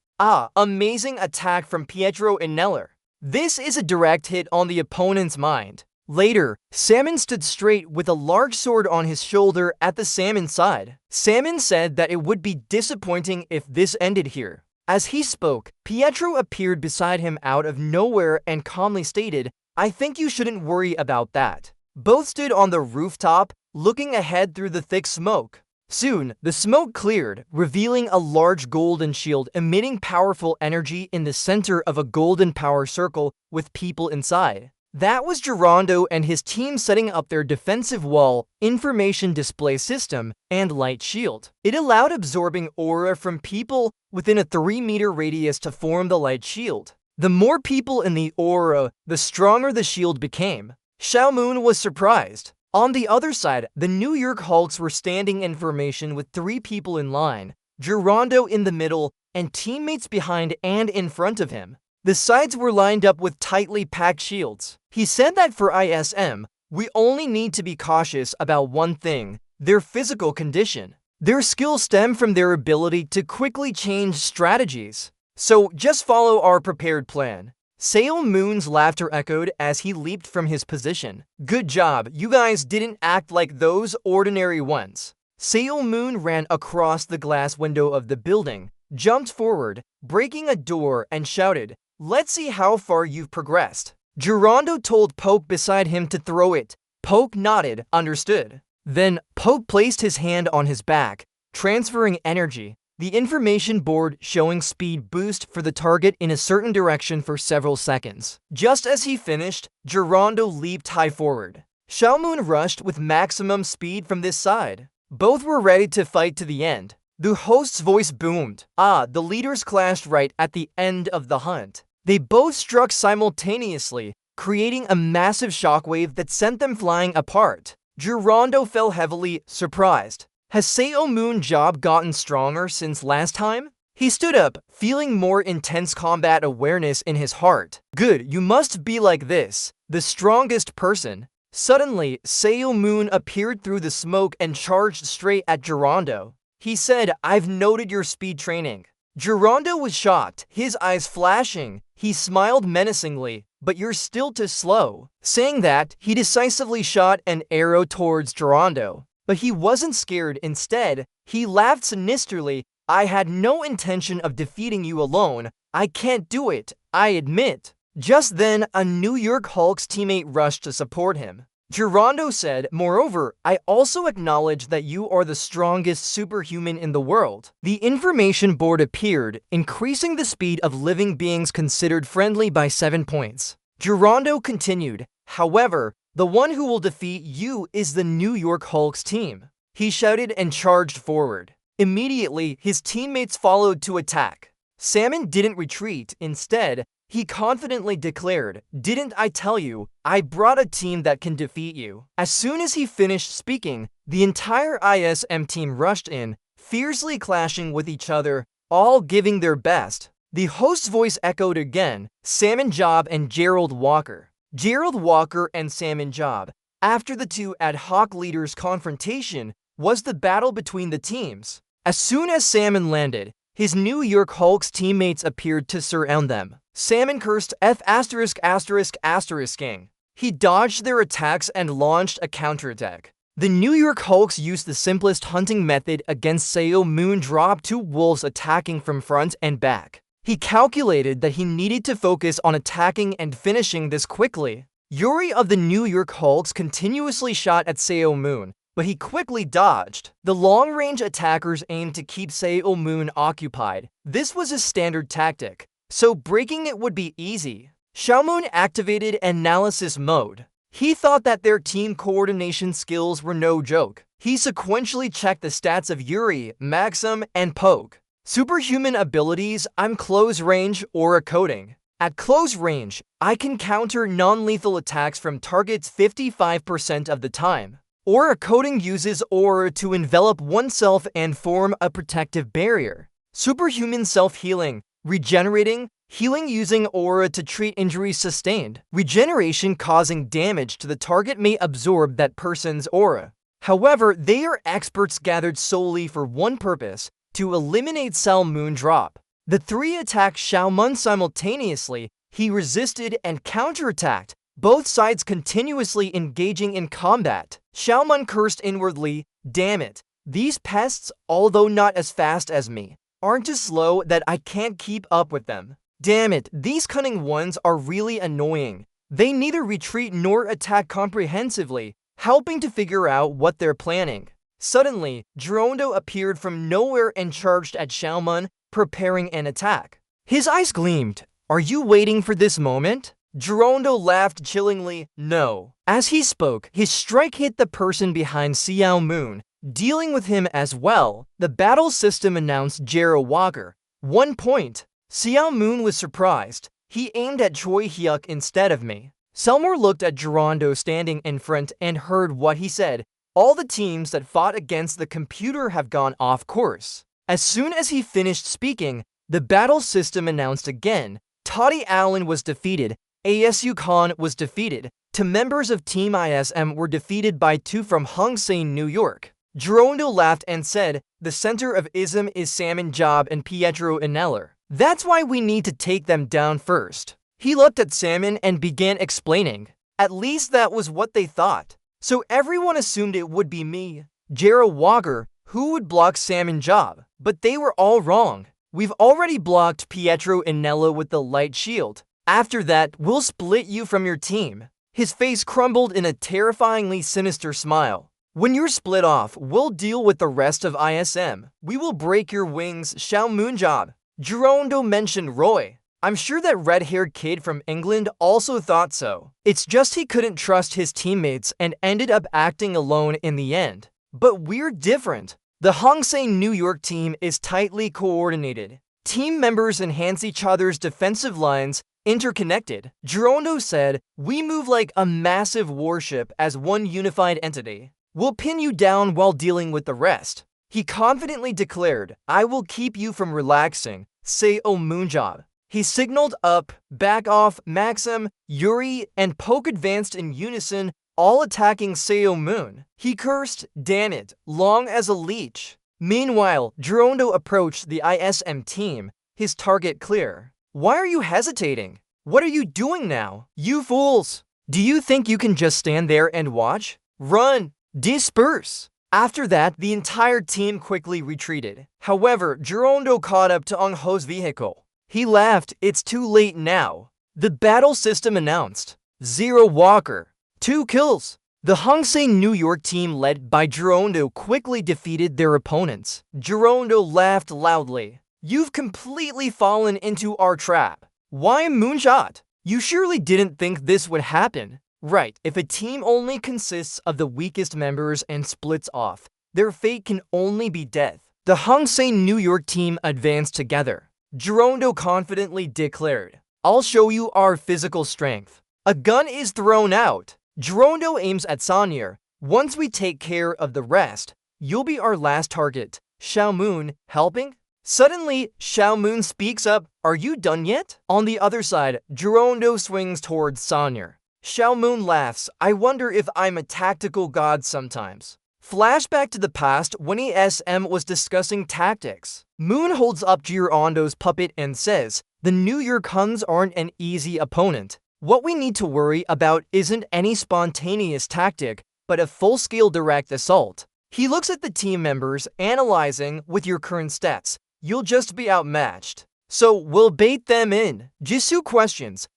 Amazing attack from Pietro and Neller. This is a direct hit on the opponent's mind. Later, Salmon stood straight with a large sword on his shoulder at the Salmon's side. Salmon said that it would be disappointing if this ended here. As he spoke, Pietro appeared beside him out of nowhere and calmly stated, I think you shouldn't worry about that. Both stood on the rooftop, looking ahead through the thick smoke. Soon, the smoke cleared, revealing a large golden shield emitting powerful energy in the center of a golden power circle with people inside. That was Gerondo and his team setting up their defensive wall, information display system, and light shield. It allowed absorbing aura from people within a 3-meter radius to form the light shield. The more people in the aura, the stronger the shield became. Xiaomun was surprised. On the other side, the New York Hulks were standing in formation with 3 people in line, Gerondo in the middle, and teammates behind and in front of him. The sides were lined up with tightly packed shields. He said that for ISM, we only need to be cautious about one thing: their physical condition. Their skills stem from their ability to quickly change strategies. So just follow our prepared plan. Xiaomun's laughter echoed as he leaped from his position. Good job, you guys didn't act like those ordinary ones. Xiaomun ran across the glass window of the building, jumped forward, breaking a door, and shouted, "Let's see how far you've progressed." Gerondo told Poke beside him to throw it. Poke nodded, understood. Then, Poke placed his hand on his back, transferring energy, the information board showing speed boost for the target in a certain direction for several seconds. Just as he finished, Gerondo leaped high forward. Xiaomun rushed with maximum speed from this side. Both were ready to fight to the end. The host's voice boomed. The leaders clashed right at the end of the hunt. They both struck simultaneously, creating a massive shockwave that sent them flying apart. Gerondo fell heavily, surprised. Has Xiaomun's job gotten stronger since last time? He stood up, feeling more intense combat awareness in his heart. Good, you must be like this, the strongest person. Suddenly, Xiaomun appeared through the smoke and charged straight at Gerondo. He said, "I've noted your speed training." Gerondo was shocked, his eyes flashing. He smiled menacingly, "But you're still too slow." Saying that, he decisively shot an arrow towards Gerondo. But he wasn't scared. Instead, he laughed sinisterly. "I had no intention of defeating you alone. I can't do it, I admit." Just then, a New York Hulks teammate rushed to support him. Gerondo said, "Moreover, I also acknowledge that you are the strongest superhuman in the world." The information board appeared, increasing the speed of living beings considered friendly by 7 points. Gerondo continued, "However, the one who will defeat you is the New York Hulks team." He shouted and charged forward. Immediately, his teammates followed to attack. Salmon didn't retreat. Instead, he confidently declared, "Didn't I tell you, I brought a team that can defeat you." As soon as he finished speaking, the entire ISM team rushed in, fiercely clashing with each other, all giving their best. The host's voice echoed again, Salmon Job and Gerald Walker. Gerald Walker and Salmon Job. After the two ad hoc leaders' confrontation was the battle between the teams. As soon as Salmon landed, his New York Hulks teammates appeared to surround them. Salmon cursed F********ing. He dodged their attacks and launched a counterattack. The New York Hulks used the simplest hunting method against Xiaomun, dropped 2 wolves attacking from front and back. He calculated that he needed to focus on attacking and finishing this quickly. Yuri of the New York Hulks continuously shot at Xiaomun, but he quickly dodged. The long-range attackers aimed to keep Xiaomun occupied. This was a standard tactic, so breaking it would be easy. Xiaomun activated analysis mode. He thought that their team coordination skills were no joke. He sequentially checked the stats of Yuri, Maxim, and Poke. Superhuman abilities: I'm close range, aura coating. At close range, I can counter non-lethal attacks from targets 55% of the time. Aura coating uses aura to envelop oneself and form a protective barrier. Superhuman self-healing: regenerating, healing using aura to treat injuries sustained. Regeneration causing damage to the target may absorb that person's aura. However, they are experts gathered solely for one purpose: to eliminate Xiaomun drop. The 3 attacked Xiaomun simultaneously. He resisted and counterattacked, both sides continuously engaging in combat. Xiaomun cursed inwardly, "Damn it, these pests, although not as fast as me, aren't too slow that I can't keep up with them. Damn it, these cunning ones are really annoying. They neither retreat nor attack comprehensively, helping to figure out what they're planning. Suddenly, Gerundo appeared from nowhere and charged at Xiaomun, preparing an attack. His eyes gleamed. "Are you waiting for this moment?" Gerundo laughed chillingly, "No." As he spoke, his strike hit the person behind Xiao Moon, dealing with him as well. The battle system announced Jero Walker. 1 point. Xiao Moon was surprised. He aimed at Choi Hyuk instead of me. Selmore looked at Gerundo standing in front and heard what he said. "All the teams that fought against the computer have gone off course." As soon as he finished speaking, the battle system announced again. Toddy Allen was defeated. ASU Khan was defeated. 2 members of Team ISM were defeated by 2 from Hung Sein, New York. Gerundo laughed and said, "The center of ISM is Salmon Job and Pietro Ineller. That's why we need to take them down first." He looked at Salmon and began explaining. At least that was what they thought. So everyone assumed it would be me, Jero Walker, who would block Salmon Job. But they were all wrong. We've already blocked Pietro Inello with the light shield. After that, we'll split you from your team. His face crumbled in a terrifyingly sinister smile. "When you're split off, we'll deal with the rest of ISM. We will break your wings, Xiao Moonjob." Gerundo mentioned Roy. I'm sure that red-haired kid from England also thought so. It's just he couldn't trust his teammates and ended up acting alone in the end. But we're different. The Hung Sein New York team is tightly coordinated. Team members enhance each other's defensive lines, interconnected. Gerundo said, "We move like a massive warship as one unified entity. We'll pin you down while dealing with the rest." He confidently declared, "I will keep you from relaxing, say oh Moonjob." He signaled up, back off, Maxim, Yuri, and Poke advanced in unison, all attacking Seo Moon. He cursed, "Damn it, long as a leech." Meanwhile, Gerundo approached the ISM team, his target clear. "Why are you hesitating? What are you doing now? You fools! Do you think you can just stand there and watch? Run! Disperse!" After that, the entire team quickly retreated. However, Gerundo caught up to Ong Ho's vehicle. He laughed, "It's too late now." The battle system announced. Zero Walker. 2 kills. The Hung Sein New York team led by Gerundo quickly defeated their opponents. Gerundo laughed loudly. "You've completely fallen into our trap. Why Moonshot? You surely didn't think this would happen. Right, if a team only consists of the weakest members and splits off, their fate can only be death." The Hung Sein New York team advanced together. Gerundo confidently declared, "I'll show you our physical strength." A gun is thrown out. Gerundo aims at Sanya. "Once we take care of the rest, you'll be our last target." Xiao Moon, helping? Suddenly, Xiao Moon speaks up, "Are you done yet?" On the other side, Gerundo swings towards Sanya. Xiao Moon laughs, "I wonder if I'm a tactical god sometimes." Flashback to the past when ESM was discussing tactics. Moon holds up Gerondo's puppet and says, "The New York Huns aren't an easy opponent. What we need to worry about isn't any spontaneous tactic, but a full-scale direct assault." He looks at the team members, analyzing, "With your current stats, you'll just be outmatched. So we'll bait them in." Jisoo questions,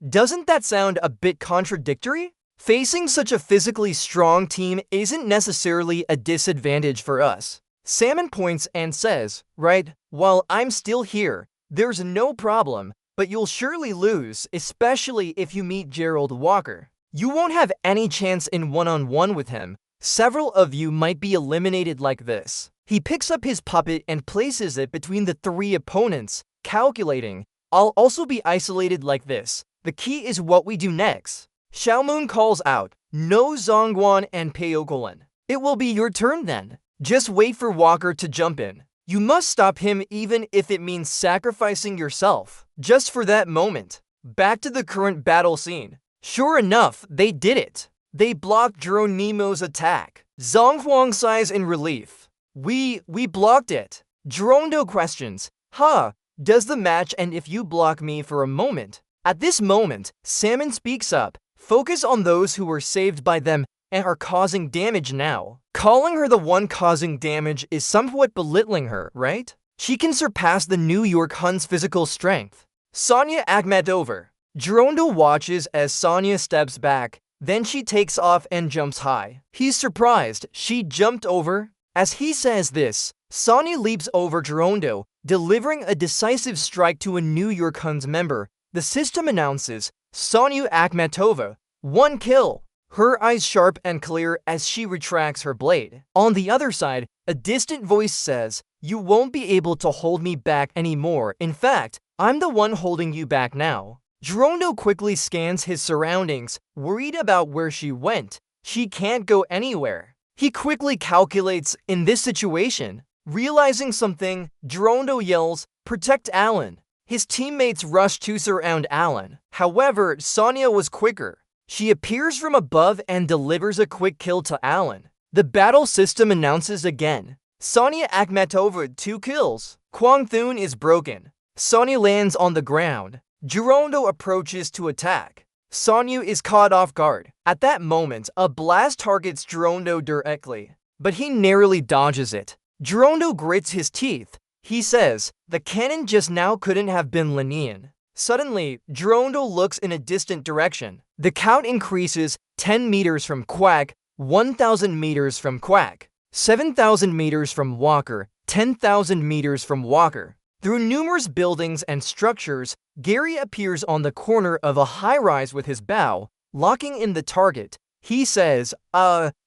Doesn't that sound a bit contradictory? Facing such a physically strong team isn't necessarily a disadvantage for us. Salmon points and says, "Right, while I'm still here, there's no problem, but you'll surely lose, especially if you meet Gerald Walker. You won't have any chance in one-on-one with him. Several of you might be eliminated like this." He picks up his puppet and places it between the 3 opponents, calculating, "I'll also be isolated like this. The key is what we do next." Xiao Moon calls out, "No Zongguan and Peokolan. It will be your turn then. Just wait for Walker to jump in. You must stop him even if it means sacrificing yourself, just for that moment." Back to the current battle scene. Sure enough, they did it. They blocked Geronimo's attack. Zonghuang sighs in relief. We blocked it." Gerundo questions, Does the match end if you block me for a moment?" At this moment, Salmon speaks up, "Focus on those who were saved by them and are causing damage now." Calling her the one causing damage is somewhat belittling her, right? She can surpass the New York Huns' physical strength. Sonya Akhmedova. Geronto watches as Sonya steps back, then she takes off and jumps high. He's surprised she jumped over. As he says this, Sonya leaps over Geronto, delivering a decisive strike to a New York Huns member. The system announces, Sonya Akhmatova, 1 kill. Her eyes sharp and clear as she retracts her blade. On the other side, a distant voice says, you won't be able to hold me back anymore. In fact, I'm the one holding you back now. Geronto quickly scans his surroundings, worried about where she went. She can't go anywhere. He quickly calculates in this situation. Realizing something, Geronto yells, protect Alan. His teammates rush to surround Alan. However, Sonya was quicker. She appears from above and delivers a quick kill to Alan. The battle system announces again. Sonya Akhmatova 2 kills. Kwang Thun is broken. Sonya lands on the ground. Geronto approaches to attack. Sonya is caught off guard. At that moment, a blast targets Geronto directly, but he narrowly dodges it. Geronto grits his teeth. He says, the cannon just now couldn't have been Lenin. Suddenly, Geronto looks in a distant direction. The count increases 10 meters from Quack, 1,000 meters from Quack, 7,000 meters from Walker, 10,000 meters from Walker. Through numerous buildings and structures, Gary appears on the corner of a high-rise with his bow, locking in the target. He says,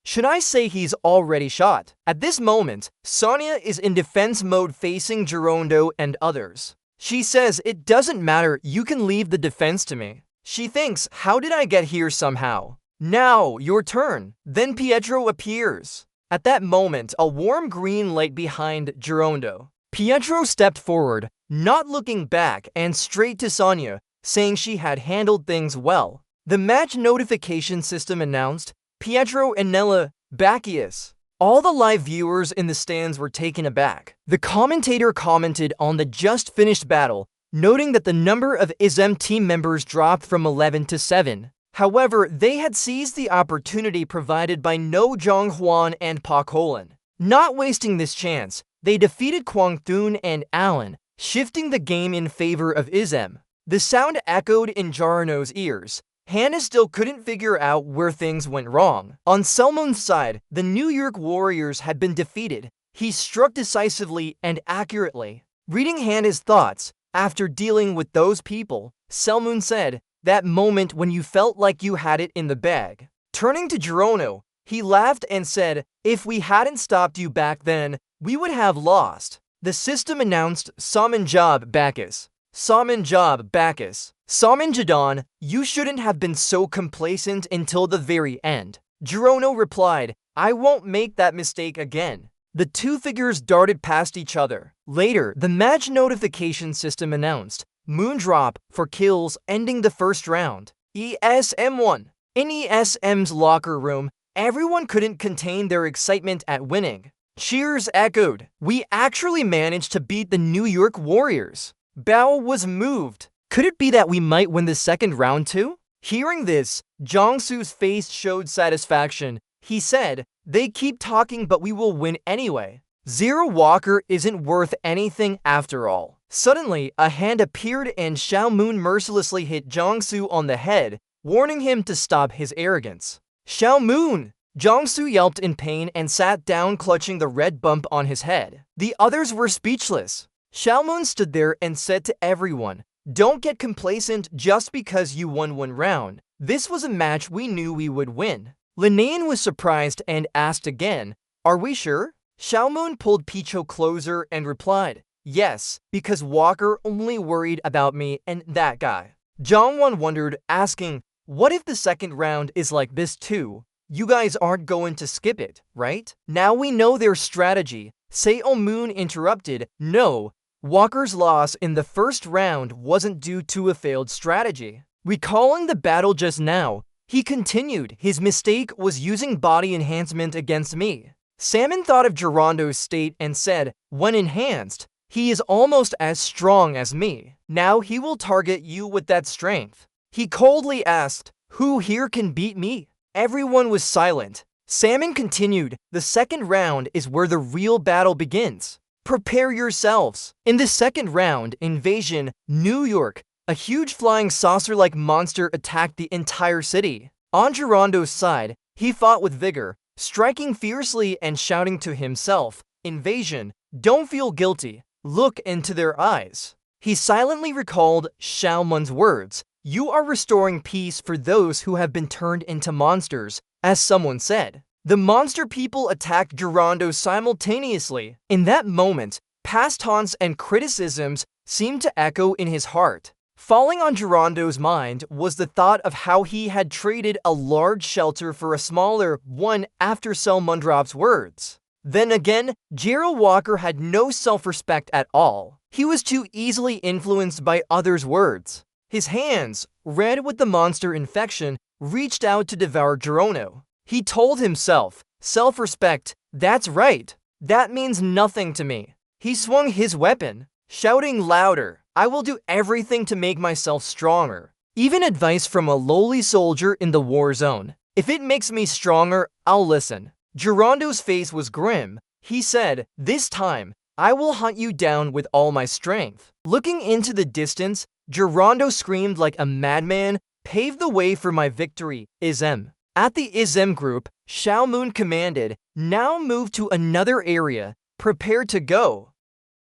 should I say he's already shot? At this moment, Sonya is in defense mode facing Geronto and others. She says, it doesn't matter, you can leave the defense to me. She thinks, how did I get here somehow? Now, your turn. Then Pietro appears. At that moment, a warm green light behind Geronto. Pietro stepped forward, not looking back, and straight to Sonya, saying she had handled things well. The match notification system announced, Pietro and Nella, Bacchius. All the live viewers in the stands were taken aback. The commentator commented on the just finished battle, noting that the number of ISM team members dropped from 11 to 7. However, they had seized the opportunity provided by No Jong-hwan and Pak Holan. Not wasting this chance, they defeated Kwang Thun and Alan, shifting the game in favor of ISM. The sound echoed in Jarno's ears. Hannah still couldn't figure out where things went wrong. On Selmun's side, the New York Warriors had been defeated. He struck decisively and accurately. Reading Hannah's thoughts, after dealing with those people, Selmun said, that moment when you felt like you had it in the bag. Turning to Geronto, he laughed and said, if we hadn't stopped you back then, we would have lost. The system announced Samanjab Bacchus. Samanjab Bacchus. Samanjadon, you shouldn't have been so complacent until the very end. Geronto replied, I won't make that mistake again. The two figures darted past each other. Later, the match notification system announced, Moondrop for kills ending the first round. ESM won. In ESM's locker room, everyone couldn't contain their excitement at winning. Cheers echoed. We actually managed to beat the New York Warriors. Bao was moved. Could it be that we might win the second round too? Hearing this, Jongsu's face showed satisfaction. He said, they keep talking but we will win anyway. Zero Walker isn't worth anything after all. Suddenly, a hand appeared and Xiao Moon mercilessly hit Jongsu on the head, warning him to stop his arrogance. Xiao Moon! Jongsu yelped in pain and sat down clutching the red bump on his head. The others were speechless. Xiao Moon stood there and said to everyone, don't get complacent just because you won one round. This was a match we knew we would win. Linnane was surprised and asked again, are we sure? Xiao Moon pulled Picho closer and replied, yes, because Walker only worried about me and that guy. Jongwon wondered, asking, what if the second round is like this too? You guys aren't going to skip it, right? Now we know their strategy. Seo Moon interrupted, no, Walker's loss in the first round wasn't due to a failed strategy. Recalling the battle just now, he continued, his mistake was using body enhancement against me. Salmon thought of Geronto's state and said, when enhanced, he is almost as strong as me. Now he will target you with that strength. He coldly asked, who here can beat me? Everyone was silent. Salmon continued, the second round is where the real battle begins. Prepare yourselves. In the second round, Invasion, New York, A huge flying saucer-like monster attacked the entire city. On Gerondo's side, he fought with vigor, striking fiercely and shouting to himself, "Invasion, don't feel guilty, look into their eyes." He silently recalled Xiaomun's words, "You are restoring peace for those who have been turned into monsters," as someone said. The monster people attacked Gerondo simultaneously. In that moment, past taunts and criticisms seemed to echo in his heart. Falling on Gerondo's mind was the thought of how he had traded a large shelter for a smaller one after Selmundrop's words. Then again, Gerald Walker had no self-respect at all. He was too easily influenced by others' words. His hands, red with the monster infection, reached out to devour Gerondo. He told himself, "Self-respect, that's right. That means nothing to me." He swung his weapon, shouting louder, "I will do everything to make myself stronger." Even advice from a lowly soldier in the war zone. "If it makes me stronger, I'll listen." Gerondo's face was grim. He said, "This time, I will hunt you down with all my strength." Looking into the distance, Gerondo screamed like a madman, "Pave the way for my victory, Izem." At the Izem group, Xiaomun commanded, "Now move to another area. Prepare to go."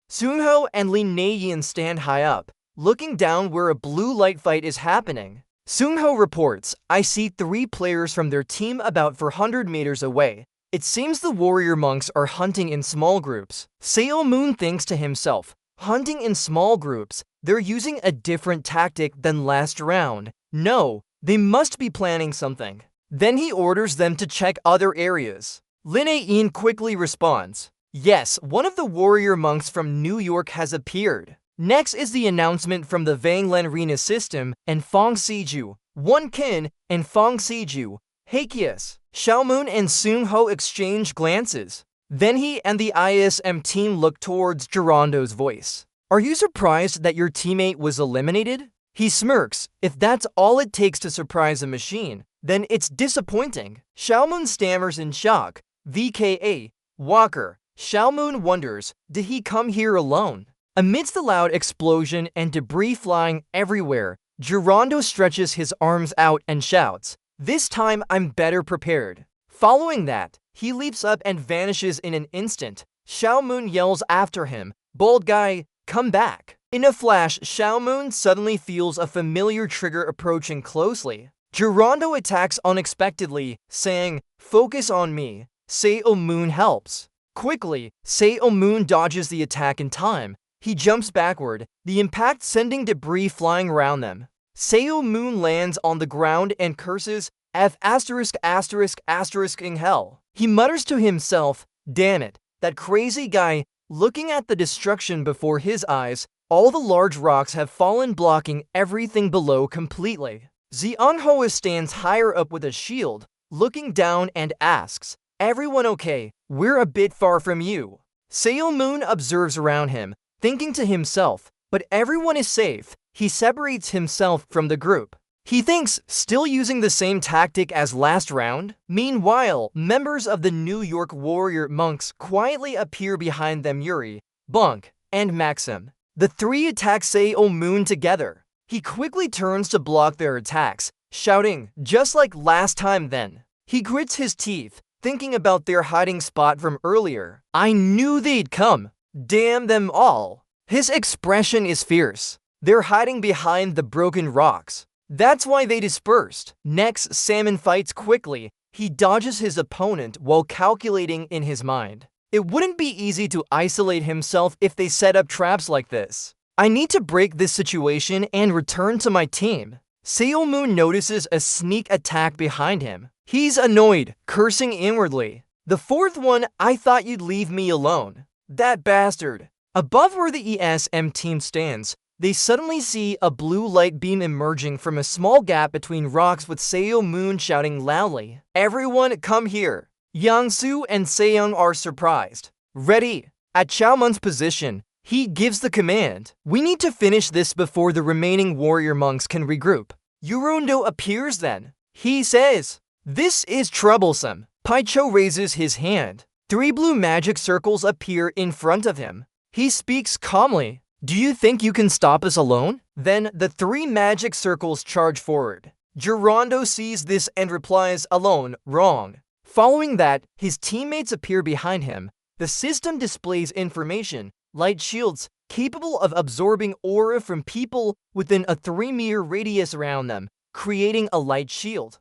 Sunho and Lin Neiyin stand high up, looking down where a blue light fight is happening. Sunho reports, "I see 3 players from their team about 400 meters away. It seems the warrior monks are hunting in small groups." Seo Moon thinks to himself, "Hunting in small groups? They're using a different tactic than last round. No, they must be planning something." Then he orders them to check other areas. Lin Neiyin quickly responds, "Yes, one of the warrior monks from New York has appeared." Next is the announcement from the Vanglen Rena system and Fong Siju, One Kin and Fong Siju, Heikius. Xiaomun and Sunho exchange glances. Then he and the ISM team look towards Gerondo's voice. "Are you surprised that your teammate was eliminated?" He smirks. "If that's all it takes to surprise a machine, then it's disappointing." Xiaomun stammers in shock. "VKA, Walker." Xiaomun wonders, did he come here alone? Amidst the loud explosion and debris flying everywhere, Gerondo stretches his arms out and shouts, "This time I'm better prepared." Following that, he leaps up and vanishes in an instant. Xiaomun yells after him, "Bold guy, come back." In a flash, Xiaomun suddenly feels a familiar trigger approaching closely. Gerondo attacks unexpectedly, saying, "Focus on me." Seo Moon helps. Quickly, Seo Moon dodges the attack in time. He jumps backward, the impact sending debris flying around them. Seo Moon lands on the ground and curses, "F*** in hell." He mutters to himself, "Damn it, that crazy guy." Looking at the destruction before his eyes, all the large rocks have fallen, blocking everything below completely. Xianhua stands higher up with a shield, looking down and asks, "Everyone okay? We're a bit far from you." Seo Moon observes around him, thinking to himself, "But everyone is safe." He separates himself from the group. He thinks, still using the same tactic as last round? Meanwhile, members of the New York warrior monks quietly appear behind them. Yuri, Bunk, and Maxim. The 3 attack Seo Moon together. He quickly turns to block their attacks, shouting, "Just like last time then." He grits his teeth, thinking about their hiding spot from earlier. "I knew they'd come. Damn them all." His expression is fierce. They're hiding behind the broken rocks. That's why they dispersed. Next, Salmon fights quickly. He dodges his opponent while calculating in his mind. It wouldn't be easy to isolate himself if they set up traps like this. "I need to break this situation and return to my team." Seo Moon notices a sneak attack behind him. He's annoyed, cursing inwardly. "The 4th one, I thought you'd leave me alone. That bastard." Above where the ESM team stands, they suddenly see a blue light beam emerging from a small gap between rocks, with Seo Moon shouting loudly, "Everyone come here." Yangsu and Seong are surprised. "Ready." At Xiaomun's position, he gives the command, "We need to finish this before the remaining warrior monks can regroup." Yurundo appears then. He says, "This is troublesome." Paicho raises his hand. 3 blue magic circles appear in front of him. He speaks calmly, Do you think you can stop us alone? Then the three magic circles charge forward. Gerondo sees this and replies, alone, wrong. Following that, his teammates appear behind him. The system displays information, light shields, capable of absorbing aura from people within a 3-meter radius around them, creating a light shield.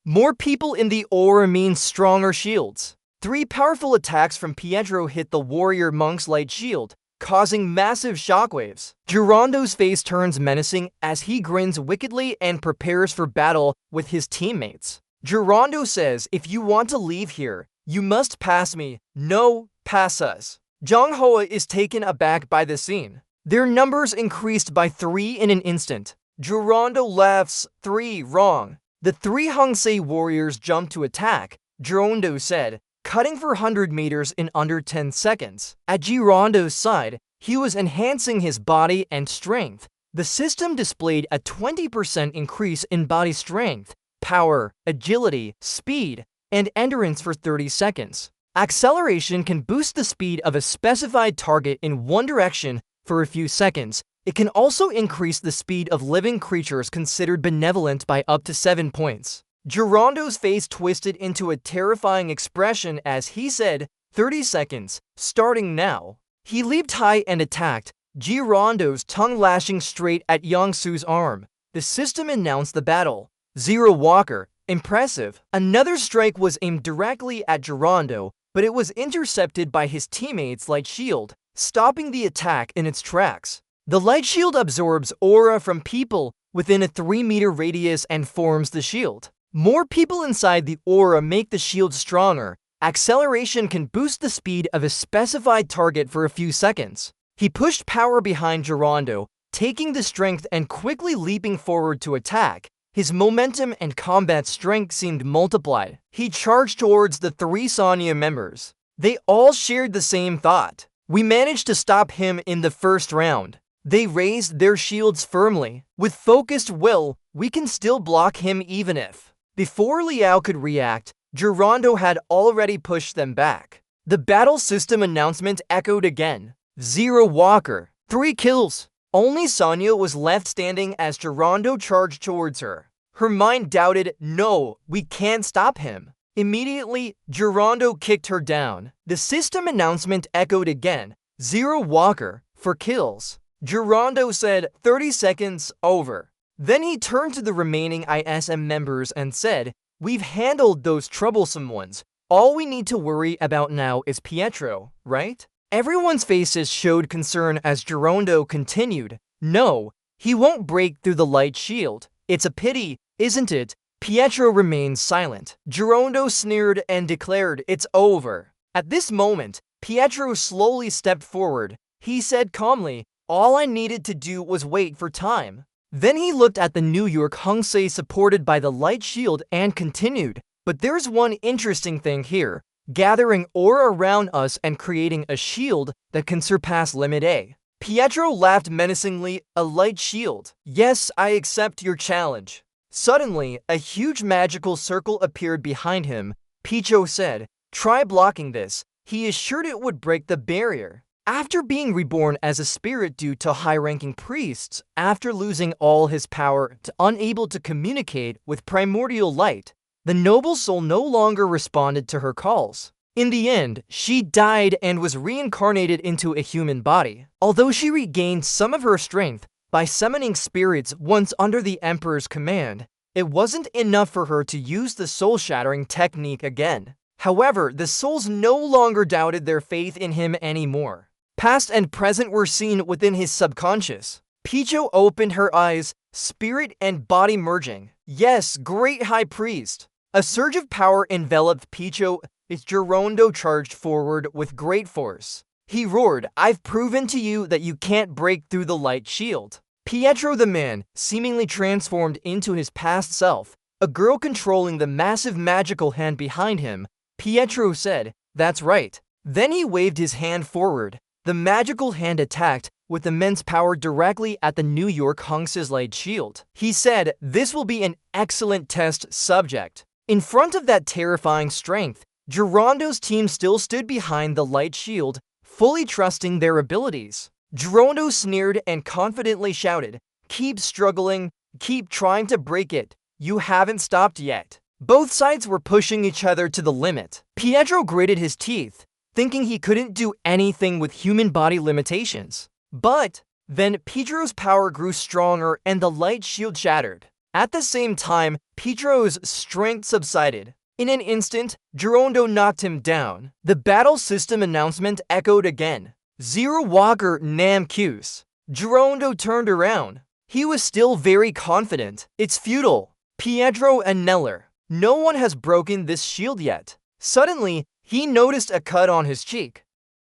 More people in the aura means stronger shields. 3 powerful attacks from Pietro hit the warrior monk's light shield, causing massive shockwaves. Gerondo's face turns menacing as he grins wickedly and prepares for battle with his teammates. Gerondo says, if you want to leave here, you must pass me. No, pass us. Zhang Hoa is taken aback by the scene. Their numbers increased by 3 in an instant. Gerondo laughs, 3, wrong. The 3 Hengsei warriors jumped to attack, Gerondo said, cutting for 100 meters in under 10 seconds. At Gerondo's side, he was enhancing his body and strength. The system displayed a 20% increase in body strength, power, agility, speed, and endurance for 30 seconds. Acceleration can boost the speed of a specified target in one direction for a few seconds. It can also increase the speed of living creatures considered benevolent by up to 7 points. Gerondo's face twisted into a terrifying expression as he said, 30 seconds, starting now. He leaped high and attacked, Gerondo's tongue lashing straight at Yangsu's arm. The system announced the battle. Zero Walker, impressive. Another strike was aimed directly at Gerondo, but it was intercepted by his teammates' light shield, stopping the attack in its tracks. The light shield absorbs aura from people within a 3-meter radius and forms the shield. More people inside the aura make the shield stronger. Acceleration can boost the speed of a specified target for a few seconds. He pushed power behind Gerondo, taking the strength and quickly leaping forward to attack. His momentum and combat strength seemed multiplied. He charged towards the 3 Sonya members. They all shared the same thought. We managed to stop him in the first round. They raised their shields firmly. With focused will, we can still block him even if. Before Liao could react, Gerondo had already pushed them back. The battle system announcement echoed again. Zero Walker, 3 kills. Only Sonya was left standing as Gerondo charged towards her. Her mind doubted, no, we can't stop him. Immediately, Gerondo kicked her down. The system announcement echoed again. Zero Walker, for kills. Gerondo said, 30 seconds, over. Then he turned to the remaining ISM members and said, we've handled those troublesome ones. All we need to worry about now is Pietro, right? Everyone's faces showed concern as Gerondo continued, no, he won't break through the light shield. It's a pity, isn't it? Pietro remained silent. Gerondo sneered and declared, it's over. At this moment, Pietro slowly stepped forward. He said calmly, all I needed to do was wait for time. Then he looked at the New York Hengsei supported by the light shield and continued, but there's one interesting thing here. Gathering aura around us and creating a shield that can surpass Limit A. Pietro laughed menacingly, a light shield. Yes, I accept your challenge. Suddenly, a huge magical circle appeared behind him. Pietro said, try blocking this. He assured it would break the barrier. After being reborn as a spirit due to high-ranking priests, after losing all his power, unable to communicate with primordial light, the noble soul no longer responded to her calls. In the end, she died and was reincarnated into a human body. Although she regained some of her strength by summoning spirits once under the Emperor's command, it wasn't enough for her to use the soul-shattering technique again. However, the souls no longer doubted their faith in him anymore. Past and present were seen within his subconscious. Pietro opened her eyes, spirit and body merging. Yes, great high priest. A surge of power enveloped Pietro as Gerondo charged forward with great force. He roared, I've proven to you that you can't break through the light shield. Pietro the man, seemingly transformed into his past self, a girl controlling the massive magical hand behind him, Pietro said, that's right. Then he waved his hand forward. The magical hand attacked with immense power directly at the New York Hengsei's light shield. He said, this will be an excellent test subject. In front of that terrifying strength, Gerondo's team still stood behind the light shield, fully trusting their abilities. Gerondo sneered and confidently shouted, "Keep struggling, keep trying to break it. You haven't stopped yet." Both sides were pushing each other to the limit. Pietro gritted his teeth, thinking he couldn't do anything with human body limitations. But then Pietro's power grew stronger and the light shield shattered. At the same time, Pietro's strength subsided. In an instant, Gerondo knocked him down. The battle system announcement echoed again. Zero Walker Nam Qs. Gerondo turned around. He was still very confident. It's futile. Pietro and Neller. No one has broken this shield yet. Suddenly, he noticed a cut on his cheek.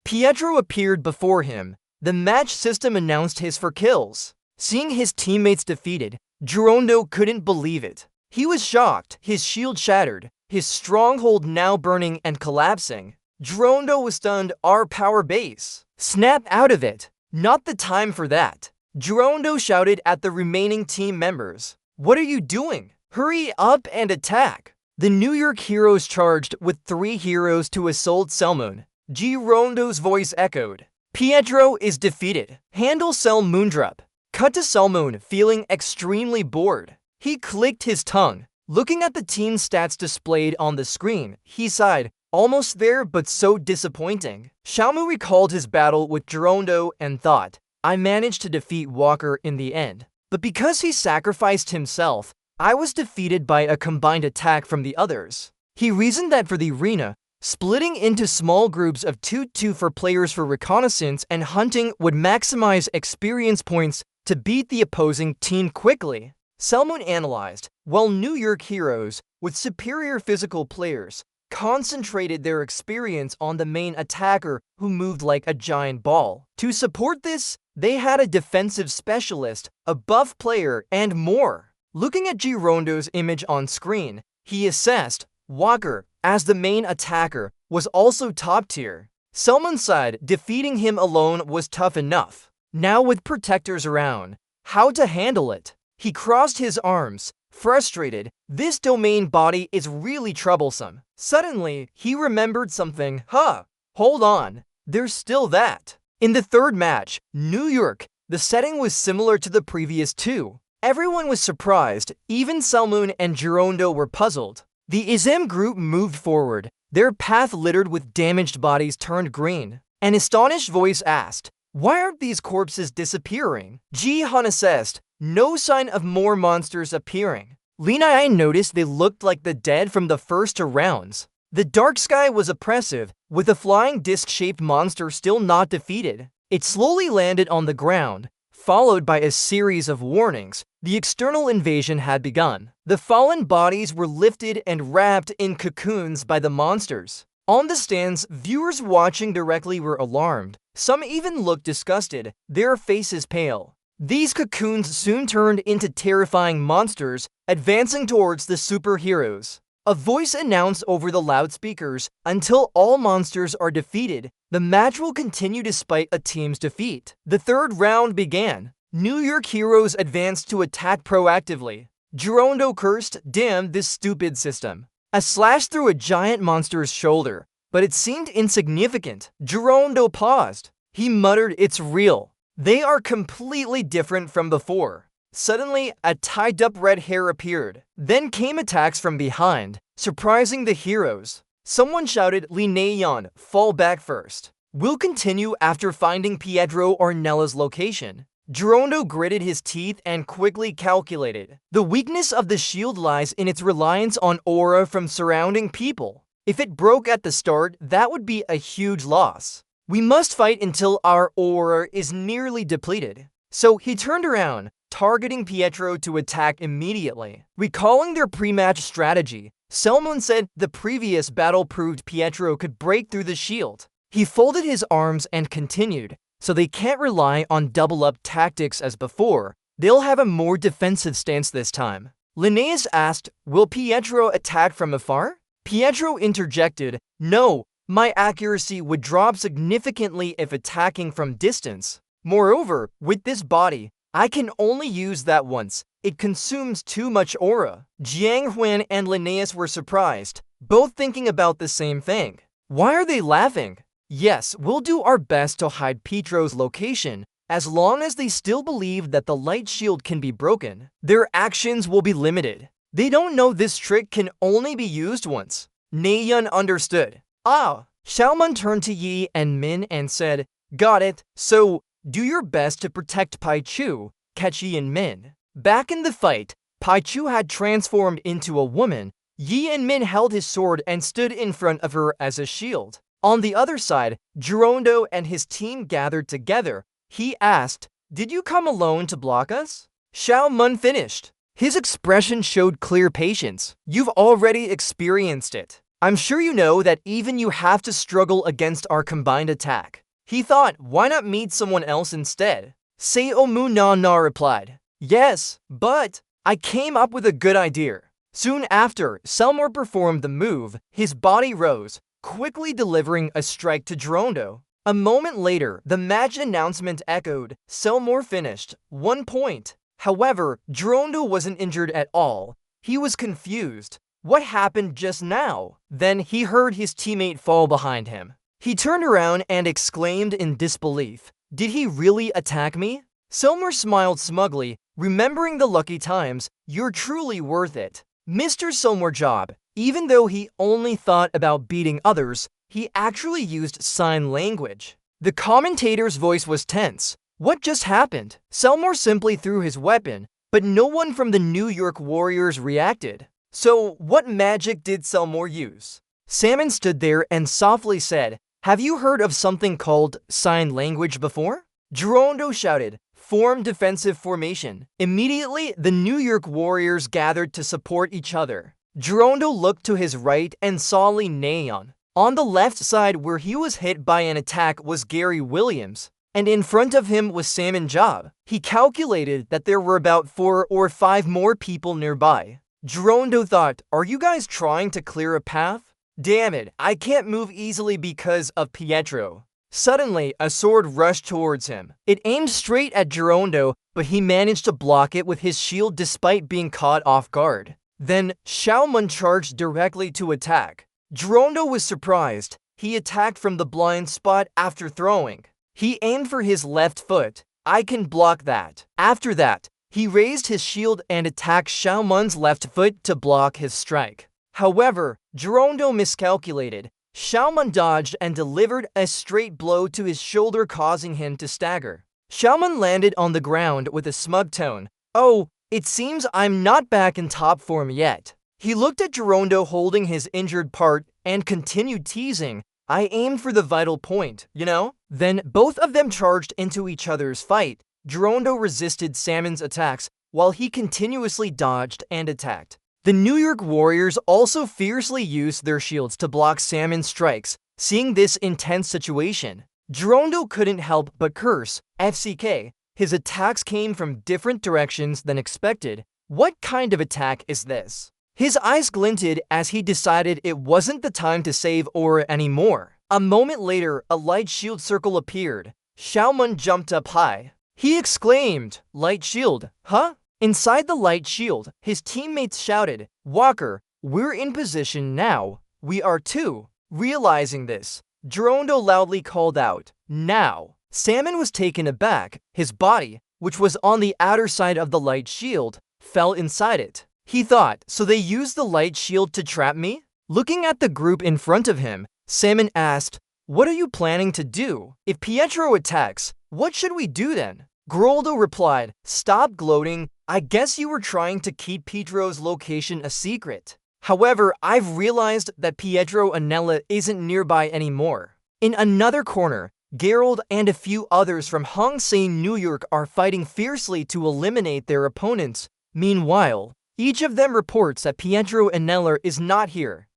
Pietro appeared before him. The match system announced his for kills. Seeing his teammates defeated, Gerondo couldn't believe it. He was shocked. His shield shattered, his stronghold now burning and collapsing. Gerondo was stunned. Our power base. Snap out of it. Not the time for that. Gerondo shouted at the remaining team members. What are you doing? Hurry up and attack. The New York heroes charged with 3 heroes to assault Selmoon. Gerondo's voice echoed. Pietro is defeated. Handle Cell Moondrop. Cut to Selmoon feeling extremely bored. He clicked his tongue. Looking at the team stats displayed on the screen, he sighed. Almost there, but so disappointing. Xiaomu recalled his battle with Gerondo and thought, I managed to defeat Walker in the end. But because he sacrificed himself, I was defeated by a combined attack from the others. He reasoned that for the arena, splitting into small groups of 2-2 for players for reconnaissance and hunting would maximize experience points to beat the opposing team quickly. Selmoon analyzed, while New York heroes, with superior physical players, concentrated their experience on the main attacker who moved like a giant ball. To support this, they had a defensive specialist, a buff player, and more. Looking at Gerondo's image on screen, he assessed Walker, as the main attacker, was also top tier. Selmoon's side, defeating him alone was tough enough. Now with protectors around, how to handle it? He crossed his arms, frustrated. This domain body is really troublesome. Suddenly, he remembered something. Hold on. There's still that. In the third match, New York, the setting was similar to the previous 2. Everyone was surprised. Even Selmoon and Gerondo were puzzled. The ISM group moved forward, their path littered with damaged bodies turned green. An astonished voice asked, why aren't these corpses disappearing? Ji-Han assessed, no sign of more monsters appearing. Lina noticed they looked like the dead from the first 2 rounds. The dark sky was oppressive, with a flying disc-shaped monster still not defeated. It slowly landed on the ground, followed by a series of warnings. The external invasion had begun. The fallen bodies were lifted and wrapped in cocoons by the monsters. On the stands, viewers watching directly were alarmed. Some even looked disgusted, their faces pale. These cocoons soon turned into terrifying monsters, advancing towards the superheroes. A voice announced over the loudspeakers, until all monsters are defeated, the match will continue despite a team's defeat. The third round began. New York heroes advanced to attack proactively. Gerondo cursed, damn this stupid system. A slash through a giant monster's shoulder, but it seemed insignificant. Gerondo paused. He muttered, it's real. They are completely different from before. Suddenly, a tied-up red hair appeared. Then came attacks from behind, surprising the heroes. Someone shouted, Lineon, fall back first. We'll continue after finding Pietro or Nella's location. Gerondo gritted his teeth and quickly calculated. The weakness of the shield lies in its reliance on aura from surrounding people. If it broke at the start, that would be a huge loss. We must fight until our aura is nearly depleted. So he turned around, targeting Pietro to attack immediately. Recalling their pre-match strategy, Selmoon said the previous battle proved Pietro could break through the shield. He folded his arms and continued, so they can't rely on double-up tactics as before. They'll have a more defensive stance this time. Linnaeus asked, will Pietro attack from afar? Pietro interjected, no, my accuracy would drop significantly if attacking from distance. Moreover, with this body, I can only use that once. It consumes too much aura. Jiang Huan and Linnaeus were surprised, both thinking about the same thing. Why are they laughing? Yes, we'll do our best to hide Pietro's location, As long as they still believe that the light shield can be broken, their actions will be limited. They don't know this trick can only be used once. Naeun understood. Ah! Xiaoman turned to Yi and Min and said, "Got it, so do your best to protect Paichu, catch Yi and Min." Back in the fight, Paichu had transformed into a woman. Yi and Min held his sword and stood in front of her as a shield. On the other side, Jirondo and his team gathered together. He asked, "Did you come alone to block us?" Xiaoman finished. His expression showed clear patience. "You've already experienced it. I'm sure you know that even you have to struggle against our combined attack." He thought, why not meet someone else instead? Seomu Na replied, "Yes, but I came up with a good idea." Soon after, Selmor performed the move. His body rose, quickly delivering a strike to Jirondo. A moment later, the match announcement echoed. Selmor finished, 1 point. However, Jirondo wasn't injured at all. He was confused. What happened just now? Then he heard his teammate fall behind him. He turned around and exclaimed in disbelief, "Did he really attack me?" Selmor smiled smugly, remembering the lucky times. "You're truly worth it." Mr. Selmor Job, even though he only thought about beating others, he actually used sign language. The commentator's voice was tense. What just happened? Selmor simply threw his weapon, but no one from the New York Warriors reacted. So, what magic did Selmor use? Salmon stood there and softly said, "Have you heard of something called sign language before?" Jirondo shouted, "Form defensive formation." Immediately, the New York Warriors gathered to support each other. Jirondo looked to his right and saw Lee Naeun. On the left side where he was hit by an attack was Gary Williams, and in front of him was Salmon Job. He calculated that there were about 4 or 5 more people nearby. Jirondo thought, are you guys trying to clear a path? Damn it, I can't move easily because of Pietro. Suddenly, a sword rushed towards him. It aimed straight at Jirondo, but he managed to block it with his shield despite being caught off guard. Then, Xiaoman charged directly to attack. Jirondo was surprised. He attacked from the blind spot after throwing. He aimed for his left foot. I can block that. After that, he raised his shield and attacked Xiaoman's left foot to block his strike. However, Jirondo miscalculated. Xiaoman dodged and delivered a straight blow to his shoulder, causing him to stagger. Xiaoman landed on the ground with a smug tone. "Oh, it seems I'm not back in top form yet." He looked at Jirondo holding his injured part and continued teasing. "I aimed for the vital point, you know?" Then both of them charged into each other's fight. Jirondo resisted Salmon's attacks while he continuously dodged and attacked. The New York Warriors also fiercely used their shields to block Salmon's strikes. Seeing this intense situation, Jirondo couldn't help but curse. FCK, his attacks came from different directions than expected. What kind of attack is this? His eyes glinted as he decided it wasn't the time to save Aura anymore. A moment later, a light shield circle appeared. Xiaoman jumped up high. He exclaimed, "Light shield, huh?" Inside the light shield, his teammates shouted, "Walker, we're in position now. We are too." Realizing this, Jirondo loudly called out, "Now." Salmon was taken aback. His body, which was on the outer side of the light shield, fell inside it. He thought, so they used the light shield to trap me? Looking at the group in front of him, Salmon asked, "What are you planning to do? If Pietro attacks, what should we do then?" Groldo replied, "Stop gloating. I guess you were trying to keep Pietro's location a secret. However, I've realized that Pietro Anella isn't nearby anymore." In another corner, Gerald and a few others from Hong Sein, New York are fighting fiercely to eliminate their opponents. Meanwhile, each of them reports that Pietro Anella is not here.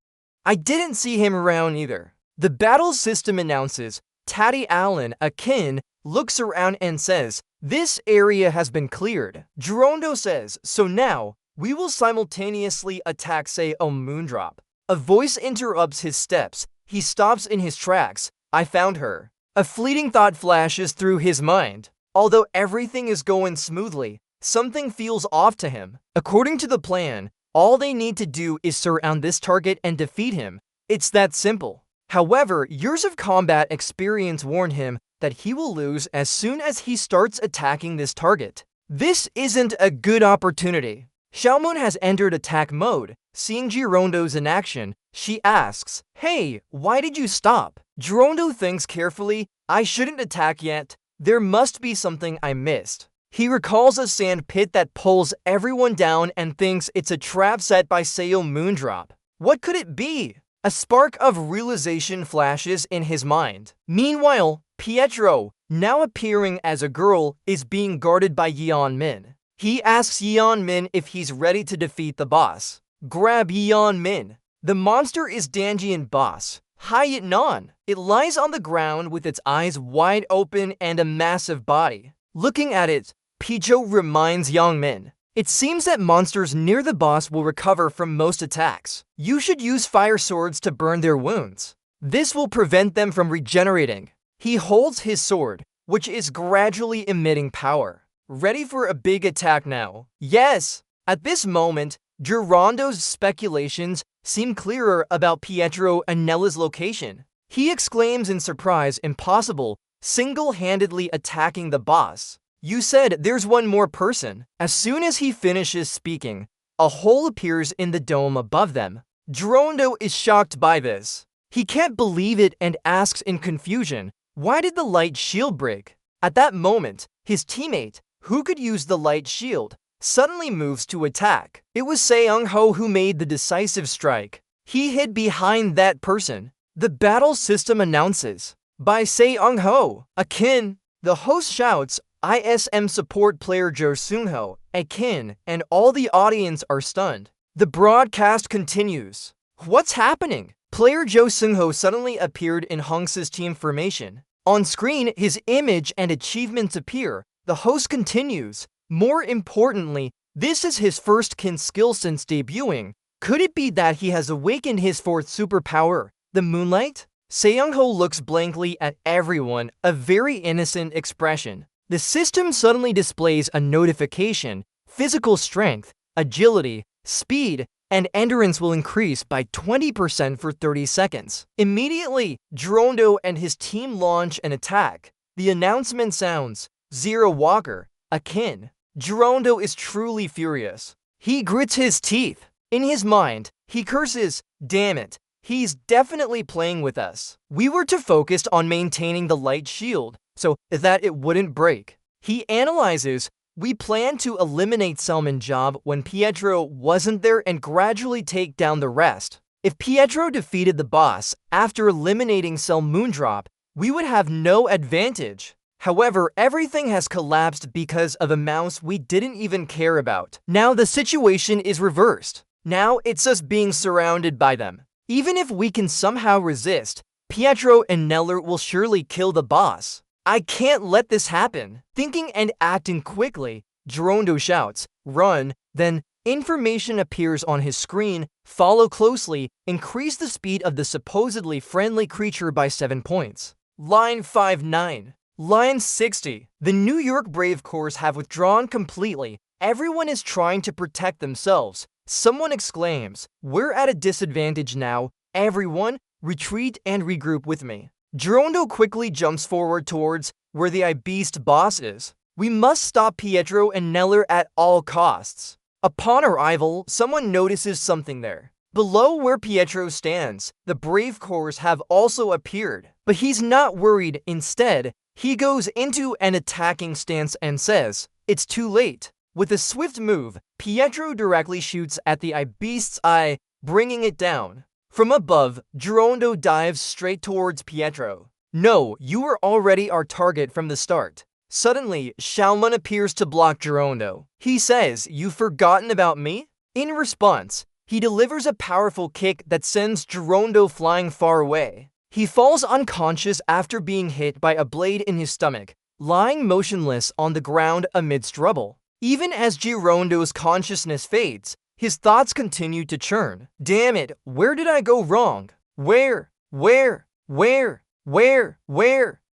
"I didn't see him around either." The battle system announces. Taddy Allen, a kin, looks around and says, "This area has been cleared." Jirondo says, "So now, we will simultaneously attack say a Moondrop." A voice interrupts his steps. He stops in his tracks. "I found her." A fleeting thought flashes through his mind. Although everything is going smoothly, something feels off to him. According to the plan, all they need to do is surround this target and defeat him. It's that simple. However, years of combat experience warned him that he will lose as soon as he starts attacking this target. This isn't a good opportunity. Xiaomun has entered attack mode. Seeing Girondo's in action, she asks, "Hey, why did you stop?" Girondo thinks carefully, "I shouldn't attack yet. There must be something I missed." He recalls a sand pit that pulls everyone down and thinks it's a trap set by Sayo Moondrop. What could it be? A spark of realization flashes in his mind. Meanwhile, Pietro, now appearing as a girl, is being guarded by Yeon Min. He asks Yeon Min if he's ready to defeat the boss. Grab Yeon Min. The monster is Danjian boss, Hayat Non. It lies on the ground with its eyes wide open and a massive body. Looking at it, Pijo reminds Yeon Min, "It seems that monsters near the boss will recover from most attacks. You should use fire swords to burn their wounds. This will prevent them from regenerating." He holds his sword, which is gradually emitting power. Ready for a big attack now. Yes! At this moment, Girondo's speculations seem clearer about Pietro and Nella's location. He exclaims in surprise, "Impossible, single-handedly attacking the boss. You said there's one more person." As soon as he finishes speaking, a hole appears in the dome above them. Girondo is shocked by this. He can't believe it and asks in confusion, "Why did the light shield break?" At that moment, his teammate, who could use the light shield, suddenly moves to attack. It was Seung-ho who made the decisive strike. He hid behind that person. The battle system announces, "By Seung-ho, Akin." The host shouts, "ISM support player Jo Seung-ho, Akin," and all the audience are stunned. The broadcast continues. What's happening? Player Jo Seung-ho suddenly appeared in Hongse's team formation. On screen, his image and achievements appear. The host continues. More importantly, this is his first kin skill since debuting. Could it be that he has awakened his fourth superpower, the moonlight? Seung-ho looks blankly at everyone, a very innocent expression. The system suddenly displays a notification. Physical strength, agility, speed, and endurance will increase by 20% for 30 seconds. Immediately, Girondo and his team launch an attack. The announcement sounds, "Zero Walker, Akin." Girondo is truly furious. He grits his teeth. In his mind, he curses, "Damn it, he's definitely playing with us. We were to focus on maintaining the light shield so that it wouldn't break." He analyzes, "We planned to eliminate Selman Job when Pietro wasn't there and gradually take down the rest. If Pietro defeated the boss after eliminating Cell Moondrop, we would have no advantage. However, everything has collapsed because of a mouse we didn't even care about. Now the situation is reversed. Now it's us being surrounded by them. Even if we can somehow resist, Pietro and Neller will surely kill the boss. I can't let this happen." Thinking and acting quickly, Girondo shouts, "Run," then information appears on his screen, "Follow closely, increase the speed of the supposedly friendly creature by 7 points. Line 59. Line 60. The New York Brave Corps have withdrawn completely. Everyone is trying to protect themselves. Someone exclaims, "We're at a disadvantage now. Everyone, retreat and regroup with me." Girondo quickly jumps forward towards where the I-Beast boss is. "We must stop Pietro and Neller at all costs." Upon arrival, someone notices something there. Below where Pietro stands, the Brave Corps have also appeared. But he's not worried. Instead, he goes into an attacking stance and says, "It's too late." With a swift move, Pietro directly shoots at the I-Beast's eye, bringing it down. From above, Girondo dives straight towards Pietro. "No, you were already our target from the start." Suddenly, Xiaomun appears to block Girondo. He says, "You've forgotten about me?" In response, he delivers a powerful kick that sends Girondo flying far away. He falls unconscious after being hit by a blade in his stomach, lying motionless on the ground amidst rubble. Even as Girondo's consciousness fades, his thoughts continue to churn. "Damn it, where did I go wrong? Where?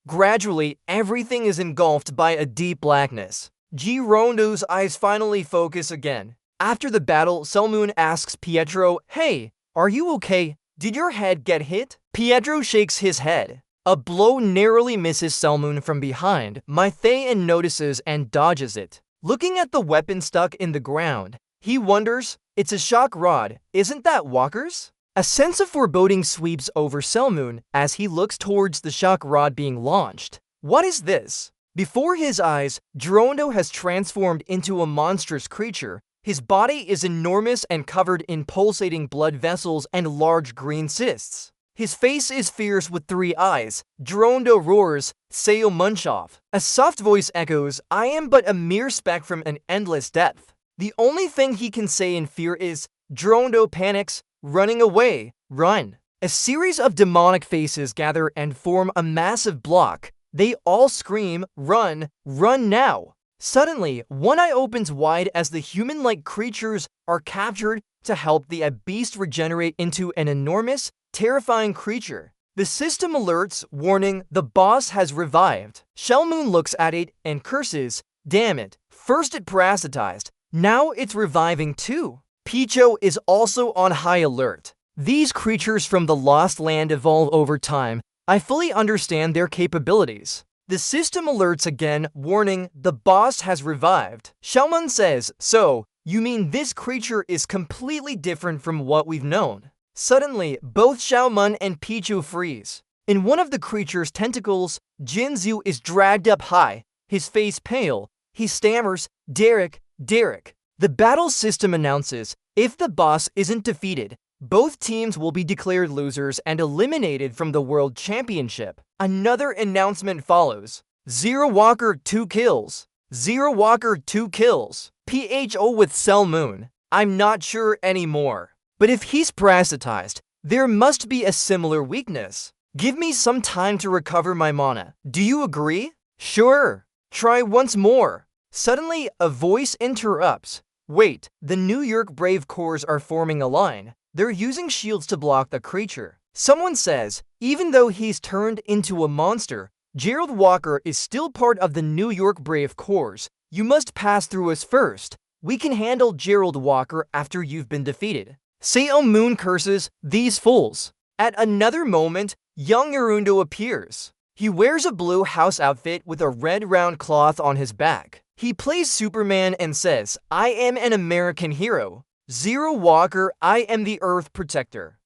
Gradually, everything is engulfed by a deep blackness. Girondo's eyes finally focus again. After the battle, Selmoon asks Pietro, "Hey, are you okay? Did your head get hit?" Pietro shakes his head. A blow narrowly misses Selmoon from behind. My Thayan notices and dodges it. Looking at the weapon stuck in the ground, he wonders, it's a shock rod, isn't that Walker's? A sense of foreboding sweeps over Selmoon as he looks towards the shock rod being launched. What is this? Before his eyes, Gerundo has transformed into a monstrous creature. His body is enormous and covered in pulsating blood vessels and large green cysts. His face is fierce with 3 eyes. Gerundo roars, Seo Munchov. A soft voice echoes, I am but a mere speck from an endless depth. The only thing he can say in fear is, Gerundo panics, running away, run. A series of demonic faces gather and form a massive block. They all scream, run, run now. Suddenly, one eye opens wide as the human-like creatures are captured to help the beast regenerate into an enormous, terrifying creature. The system alerts, warning the boss has revived. Selmoon looks at it and curses, damn it, first it parasitized, now it's reviving too. Picho is also on high alert. These creatures from the Lost Land evolve over time. I fully understand their capabilities. The system alerts again, warning the boss has revived. Selmoon says, so, you mean this creature is completely different from what we've known? Suddenly, both Selmoon and Picho freeze. In one of the creature's tentacles, Jinzu is dragged up high, his face pale. He stammers, Derek. The battle system announces, if the boss isn't defeated, both teams will be declared losers and eliminated from the World Championship. Another announcement follows. Zero Walker 2 kills. Zero Walker 2 kills. PHO with Selmoon. I'm not sure anymore. But if he's parasitized, there must be a similar weakness. Give me some time to recover my mana. Do you agree? Sure. Try once more. Suddenly, a voice interrupts. Wait, the New York Brave Corps are forming a line. They're using shields to block the creature. Someone says, even though he's turned into a monster, Gerald Walker is still part of the New York Brave Corps. You must pass through us first. We can handle Gerald Walker after you've been defeated. Selmoon curses, these fools. At another moment, young Gerundo appears. He wears a blue house outfit with a red round cloth on his back. He plays Superman and says, I am an American hero. Zero Walker, I am the Earth Protector.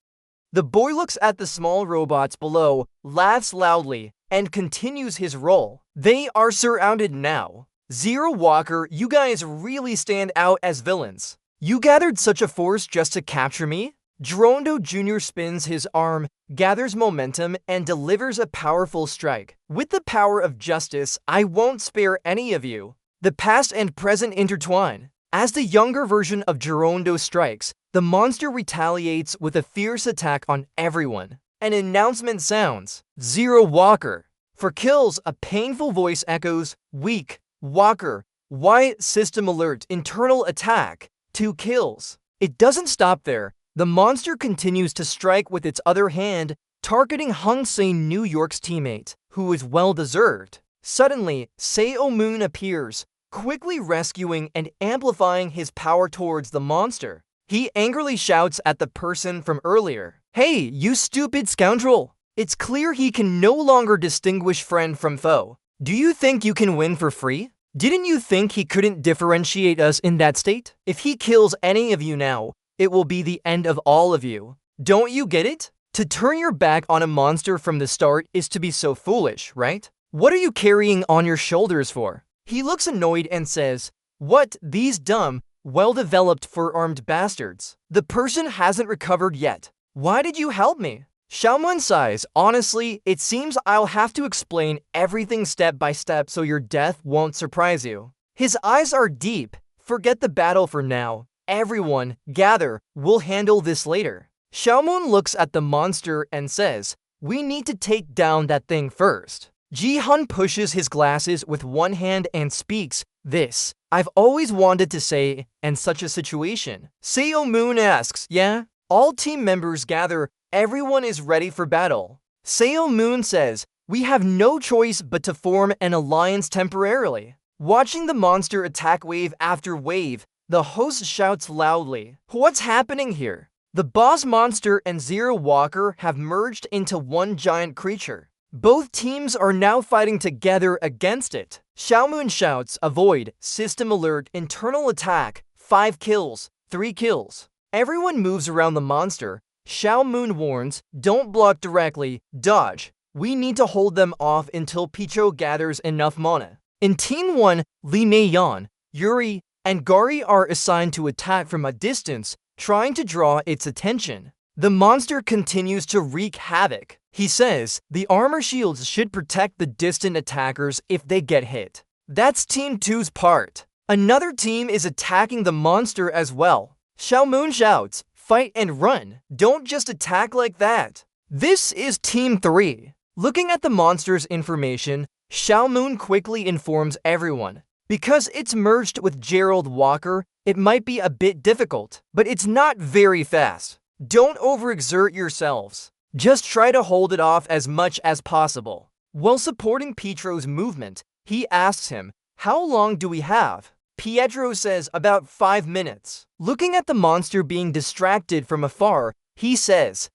The boy looks at the small robots below, laughs loudly, and continues his role. They are surrounded now. Zero Walker, you guys really stand out as villains. You gathered such a force just to capture me? Gerundo Jr. spins his arm, gathers momentum, and delivers a powerful strike. With the power of justice, I won't spare any of you. The past and present intertwine. As the younger version of Gerundo strikes, the monster retaliates with a fierce attack on everyone. An announcement sounds, Zero Walker. For kills, a painful voice echoes, weak, Walker, Wyatt system alert, internal attack, 2 kills. It doesn't stop there. The monster continues to strike with its other hand, targeting Hung Se New York's teammate, who is well-deserved. Suddenly, Selmoon appears, quickly rescuing and amplifying his power towards the monster. He angrily shouts at the person from earlier, hey, you stupid scoundrel! It's clear he can no longer distinguish friend from foe. Do you think you can win for free? Didn't you think he couldn't differentiate us in that state? If he kills any of you now, it will be the end of all of you. Don't you get it? To turn your back on a monster from the start is to be so foolish, right? What are you carrying on your shoulders for? He looks annoyed and says, what, these dumb, well-developed four-armed bastards? The person hasn't recovered yet. Why did you help me? Selmoon sighs, honestly, it seems I'll have to explain everything step by step so your death won't surprise you. His eyes are deep. Forget the battle for now. Everyone, gather, we'll handle this later. Selmoon looks at the monster and says, we need to take down that thing first. Ji-hun pushes his glasses with one hand and speaks, this, I've always wanted to say, in such a situation. Selmoon asks, yeah? All team members gather, everyone is ready for battle. Selmoon says, we have no choice but to form an alliance temporarily. Watching the monster attack wave after wave, the host shouts loudly, what's happening here? The boss monster and Zero Walker have merged into one giant creature. Both teams are now fighting together against it. Xiaomoon shouts, avoid, system alert, internal attack, 5 kills, 3 kills. Everyone moves around the monster. Xiaomoon warns, don't block directly, dodge. We need to hold them off until Picho gathers enough mana. In Team 1, Li Meiyan, Yuri, and Gari are assigned to attack from a distance, trying to draw its attention. The monster continues to wreak havoc. He says, the armor shields should protect the distant attackers if they get hit. That's Team 2's part. Another team is attacking the monster as well. Xiaomoon shouts, fight and run, don't just attack like that. This is Team 3. Looking at the monster's information, Xiaomoon quickly informs everyone. Because it's merged with Gerald Walker, it might be a bit difficult, but it's not very fast. Don't overexert yourselves. Just try to hold it off as much as possible. While supporting Pietro's movement, he asks him, how long do we have? Pietro says about 5 minutes. Looking at the monster being distracted from afar, he says,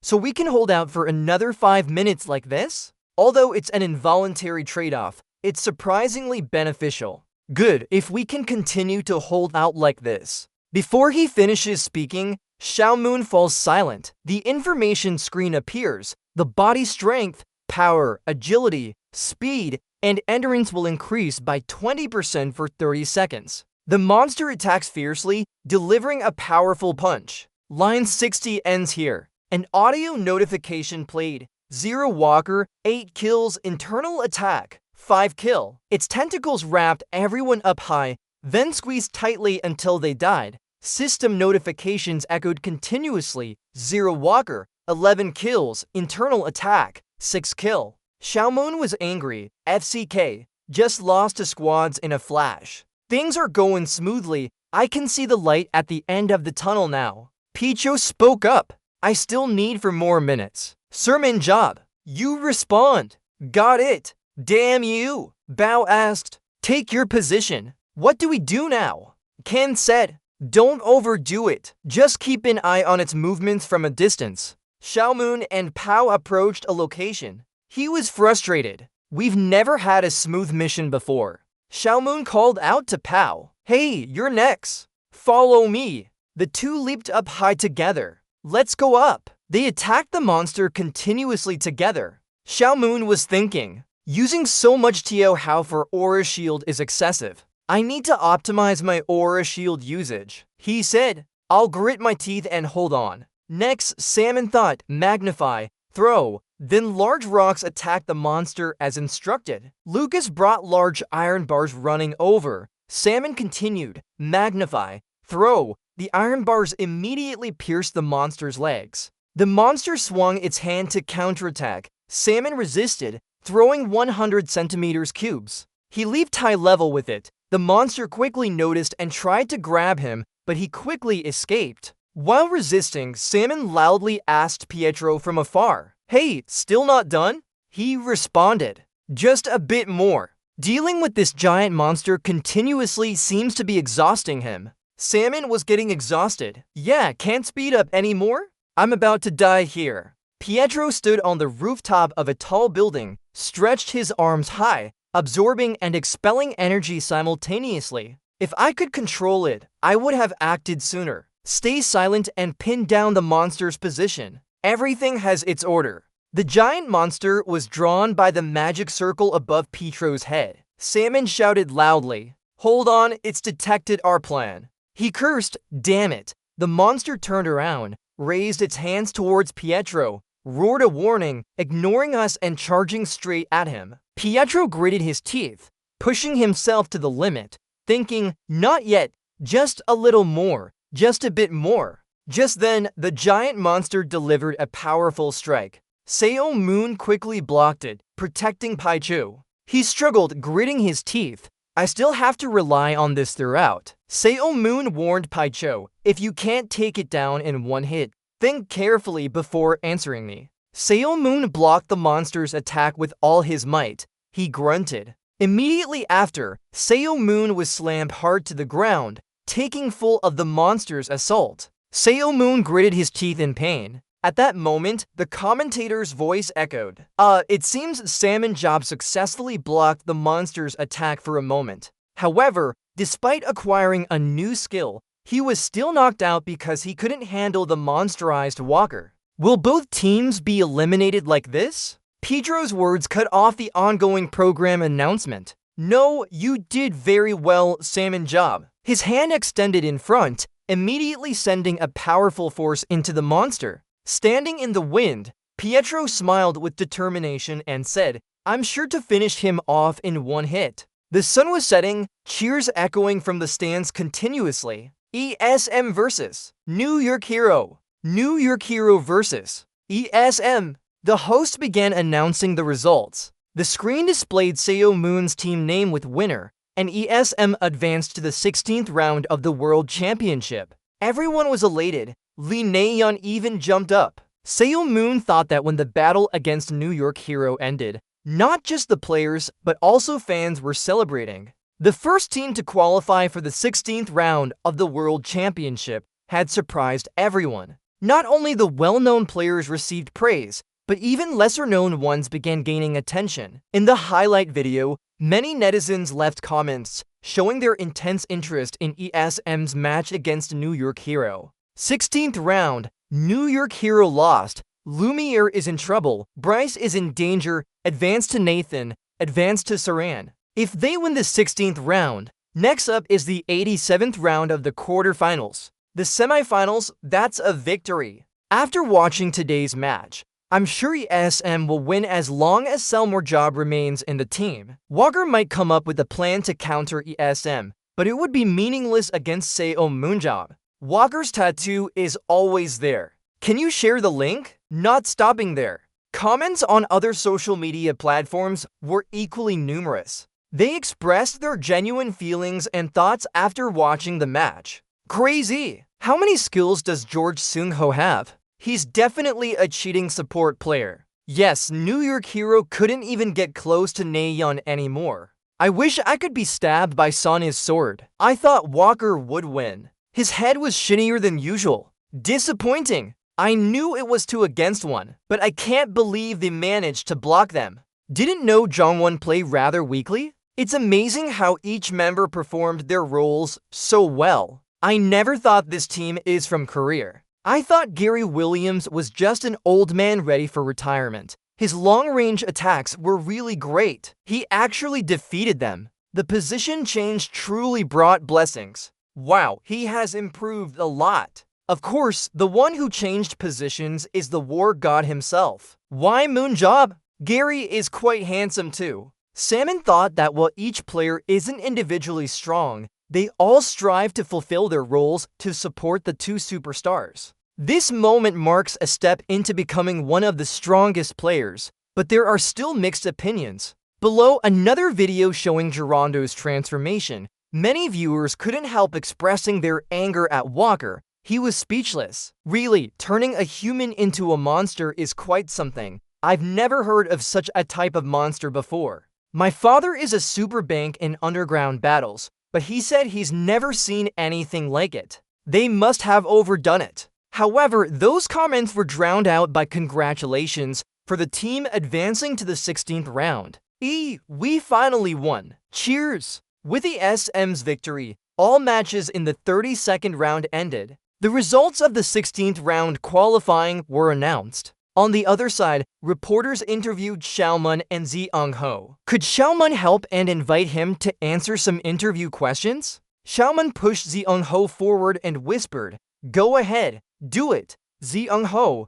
so we can hold out for another 5 minutes like this? Although it's an involuntary trade-off, it's surprisingly beneficial. Good, if we can continue to hold out like this. Before he finishes speaking, Xiaomoon falls silent. The information screen appears. The body strength, power, agility, speed, and endurance will increase by 20% for 30 seconds. The monster attacks fiercely, delivering a powerful punch. Line 60 ends here. An audio notification played. 0 Walker, 8 kills, internal attack, 5 kill. Its tentacles wrapped everyone up high, then squeezed tightly until they died. System notifications echoed continuously. 0 Walker, 11 kills, internal attack, 6 kill. Xiaomoon was angry. FCK, just lost to squads in a flash. Things are going smoothly. I can see the light at the end of the tunnel now. Picho spoke up. I still need for more minutes. Sermon job. You respond. Got it. Damn you. Bao asked. Take your position. What do we do now? Ken said. Don't overdo it. Just keep an eye on its movements from a distance. Xiaomoon and Pao approached a location. He was frustrated. We've never had a smooth mission before. Xiaomoon called out to Pao. Hey, you're next. Follow me. The two leaped up high together. Let's go up. They attacked the monster continuously together. Xiaomoon was thinking, using so much Tio Hao for Aura Shield is excessive. I need to optimize my Aura Shield usage. He said, I'll grit my teeth and hold on. Next, Salmon thought, magnify, throw. Then large rocks attacked the monster as instructed. Lucas brought large iron bars running over. Salmon continued, magnify, throw. The iron bars immediately pierced the monster's legs. The monster swung its hand to counterattack. Salmon resisted, throwing 100 centimeters cubes. He leaped high level with it. The monster quickly noticed and tried to grab him, but he quickly escaped. While resisting, Salmon loudly asked Pietro from afar, Hey, still not done? He responded, just a bit more. Dealing with this giant monster continuously seems to be exhausting him. Salmon was getting exhausted. Yeah, can't speed up anymore? I'm about to die here. Pietro stood on the rooftop of a tall building, stretched his arms high, absorbing and expelling energy simultaneously. If I could control it, I would have acted sooner. Stay silent and pin down the monster's position. Everything has its order. The giant monster was drawn by the magic circle above Pietro's head. Salmon shouted loudly, Hold on, it's detected our plan. He cursed, damn it. The monster turned around, raised its hands towards Pietro, roared a warning, ignoring us and charging straight at him. Pietro gritted his teeth, pushing himself to the limit, thinking, not yet, just a little more, just a bit more. Just then, the giant monster delivered a powerful strike. Xiaomoon quickly blocked it, protecting Pichu. He struggled, gritting his teeth. I still have to rely on this throughout. Xiaomoon warned Pichu, if you can't take it down in one hit, think carefully before answering me. Xiaomoon blocked the monster's attack with all his might. He grunted. Immediately after, Xiaomoon was slammed hard to the ground, taking full of the monster's assault. Xiaomoon gritted his teeth in pain. At that moment, the commentator's voice echoed. It seems Salmon Job successfully blocked the monster's attack for a moment. However, despite acquiring a new skill, he was still knocked out because he couldn't handle the monsterized Walker. Will both teams be eliminated like this? Pedro's words cut off the ongoing program announcement. No, you did very well, Salmon Job. His hand extended in front, immediately sending a powerful force into the monster. Standing in the wind, Pietro smiled with determination and said, I'm sure to finish him off in one hit. The sun was setting, cheers echoing from the stands continuously. ESM versus New York Hero. New York Hero versus ESM. The host began announcing the results. The screen displayed Seo Moon's team name with winner, and ESM advanced to the 16th round of the World Championship. Everyone was elated. Lee Na-yeon even jumped up. Seo Moon thought that when the battle against New York Hero ended, not just the players, but also fans were celebrating. The first team to qualify for the 16th round of the World Championship had surprised everyone. Not only the well-known players received praise, but even lesser-known ones began gaining attention. In the highlight video, many netizens left comments showing their intense interest in ESM's match against New York Hero. 16th round, New York Hero lost. Lumiere is in trouble. Bryce is in danger. Advance to Nathan. Advance to Saran. If they win the 16th round, next up is the 87th round of the quarterfinals. The semifinals, that's a victory. After watching today's match, I'm sure ESM will win as long as Selmore Job remains in the team. Walker might come up with a plan to counter ESM, but it would be meaningless against Seo Moon Job. Walker's tattoo is always there. Can you share the link? Not stopping there. Comments on other social media platforms were equally numerous. They expressed their genuine feelings and thoughts after watching the match. Crazy! How many skills does George Seung-ho have? He's definitely a cheating support player. Yes, New York Hero couldn't even get close to Na-yeon anymore. I wish I could be stabbed by Sonya's sword. I thought Walker would win. His head was shittier than usual. Disappointing. I knew it was 2-against-1, but I can't believe they managed to block them. Didn't know Jongwon play rather weakly? It's amazing how each member performed their roles so well. I never thought this team is from Korea. I thought Gary Williams was just an old man ready for retirement. His long-range attacks were really great. He actually defeated them. The position change truly brought blessings. Wow, he has improved a lot. Of course, the one who changed positions is the war god himself. Why Moon Job? Gary is quite handsome too. Salmon thought that while each player isn't individually strong, they all strive to fulfill their roles to support the two superstars. This moment marks a step into becoming one of the strongest players, but there are still mixed opinions. Below another video showing Gerondo's transformation, many viewers couldn't help expressing their anger at Walker. He was speechless. Really, turning a human into a monster is quite something. I've never heard of such a type of monster before. My father is a super bank in underground battles, but he said he's never seen anything like it. They must have overdone it. However, those comments were drowned out by congratulations for the team advancing to the 16th round. We finally won. Cheers! With the SM's victory, all matches in the 32nd round ended. The results of the 16th round qualifying were announced. On the other side, reporters interviewed Xiaomun and Zeung-ho. Could Xiaomun help and invite him to answer some interview questions? Xiaomun pushed Zeung-ho forward and whispered, "Go ahead, do it." Zeung-ho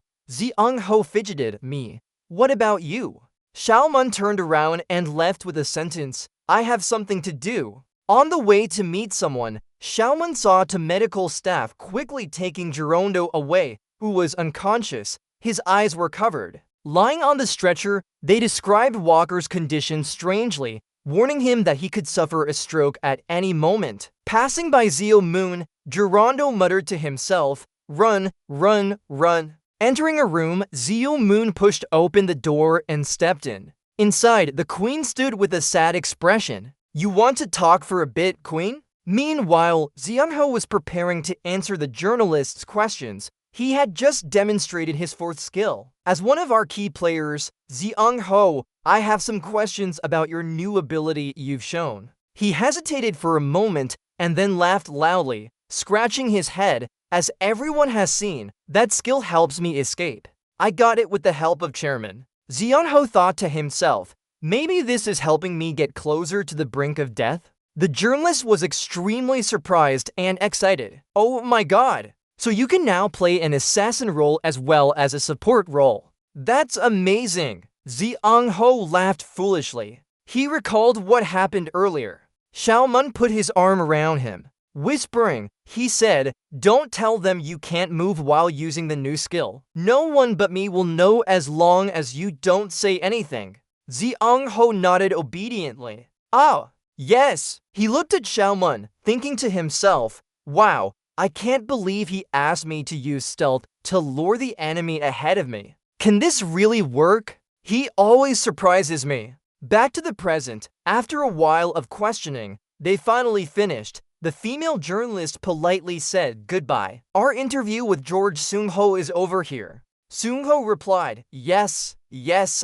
fidgeted. "Me. What about you?" Xiaomun turned around and left with a sentence, "I have something to do." On the way to meet someone, Xiaomun saw two medical staff quickly taking Gerondo away, who was unconscious. His eyes were covered. Lying on the stretcher, they described Walker's condition strangely, warning him that he could suffer a stroke at any moment. Passing by Seo Moon, Gerondo muttered to himself, "Run, run, run." Entering a room, Seo Moon pushed open the door and stepped in. Inside, the queen stood with a sad expression. "You want to talk for a bit, queen?" Meanwhile, Zeung-ho was preparing to answer the journalists' questions, He had just demonstrated his fourth skill. As one of our key players, Zhang Ho, I have some questions about your new ability you've shown. He hesitated for a moment and then laughed loudly, scratching his head. As everyone has seen, that skill helps me escape. I got it with the help of Chairman. Zhang Ho thought to himself, maybe this is helping me get closer to the brink of death? The journalist was extremely surprised and excited. Oh my god! So you can now play an assassin role as well as a support role. That's amazing! Zhang Ho laughed foolishly. He recalled what happened earlier. Xiaomun put his arm around him. Whispering, he said, don't tell them you can't move while using the new skill. No one but me will know as long as you don't say anything. Zhang Ho nodded obediently. Ah, yes. He looked at Xiaomun, thinking to himself, wow, I can't believe he asked me to use stealth to lure the enemy ahead of me. Can this really work? He always surprises me. Back to the present, after a while of questioning, they finally finished. The female journalist politely said goodbye. Our interview with George Seung-ho is over here. Seung-ho replied, yes,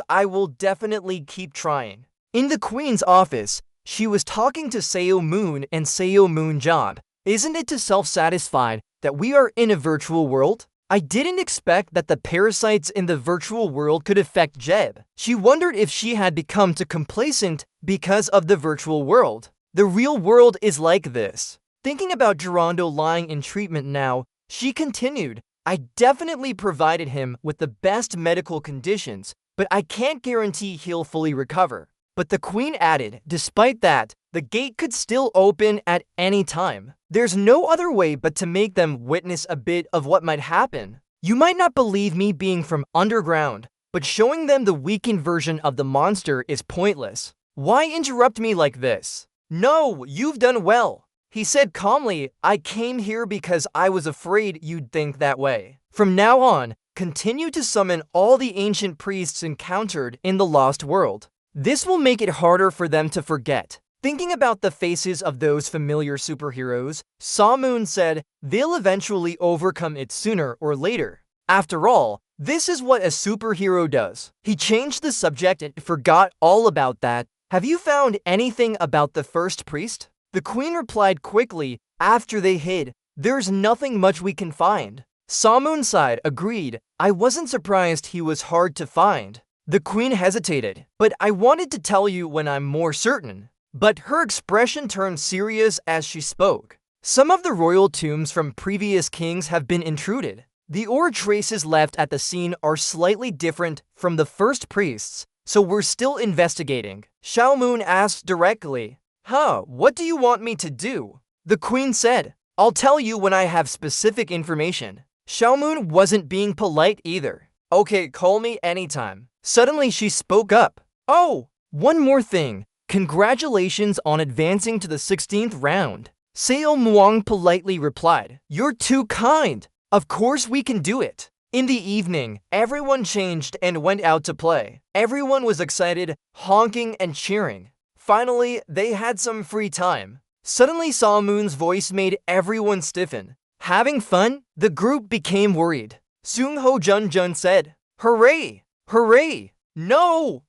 I will definitely keep trying. In the Queen's office, she was talking to Seo Moon and Seo Moon Job. Isn't it too self-satisfied that we are in a virtual world? I didn't expect that the parasites in the virtual world could affect Jeb. She wondered if she had become too complacent because of the virtual world. The real world is like this. Thinking about Gerondo lying in treatment now, she continued, I definitely provided him with the best medical conditions, but I can't guarantee he'll fully recover. But the Queen added, despite that, the gate could still open at any time. There's no other way but to make them witness a bit of what might happen. You might not believe me being from underground, but showing them the weakened version of the monster is pointless. Why interrupt me like this? No, you've done well. He said calmly, I came here because I was afraid you'd think that way. From now on, continue to summon all the ancient priests encountered in the Lost World. This will make it harder for them to forget. Thinking about the faces of those familiar superheroes, Sa-moon said, they'll eventually overcome it sooner or later. After all, this is what a superhero does. He changed the subject and forgot all about that. Have you found anything about the first priest? The Queen replied quickly after they hid. There's nothing much we can find. Sa-moon sighed, agreed. I wasn't surprised he was hard to find. The Queen hesitated. But I wanted to tell you when I'm more certain. But her expression turned serious as she spoke. Some of the royal tombs from previous kings have been intruded. The ore traces left at the scene are slightly different from the first priests, so we're still investigating. Xiaomun asked directly, what do you want me to do? The Queen said, I'll tell you when I have specific information. Xiaomun wasn't being polite either. Okay, call me anytime. Suddenly she spoke up. Oh, one more thing. Congratulations on advancing to the 16th round. Seo Muang politely replied, you're too kind. Of course we can do it. In the evening, everyone changed and went out to play. Everyone was excited, honking and cheering. Finally, they had some free time. Suddenly Sa-moon's voice made everyone stiffen. Having fun? The group became worried. Seung-ho Jun said, hooray! Hooray! No!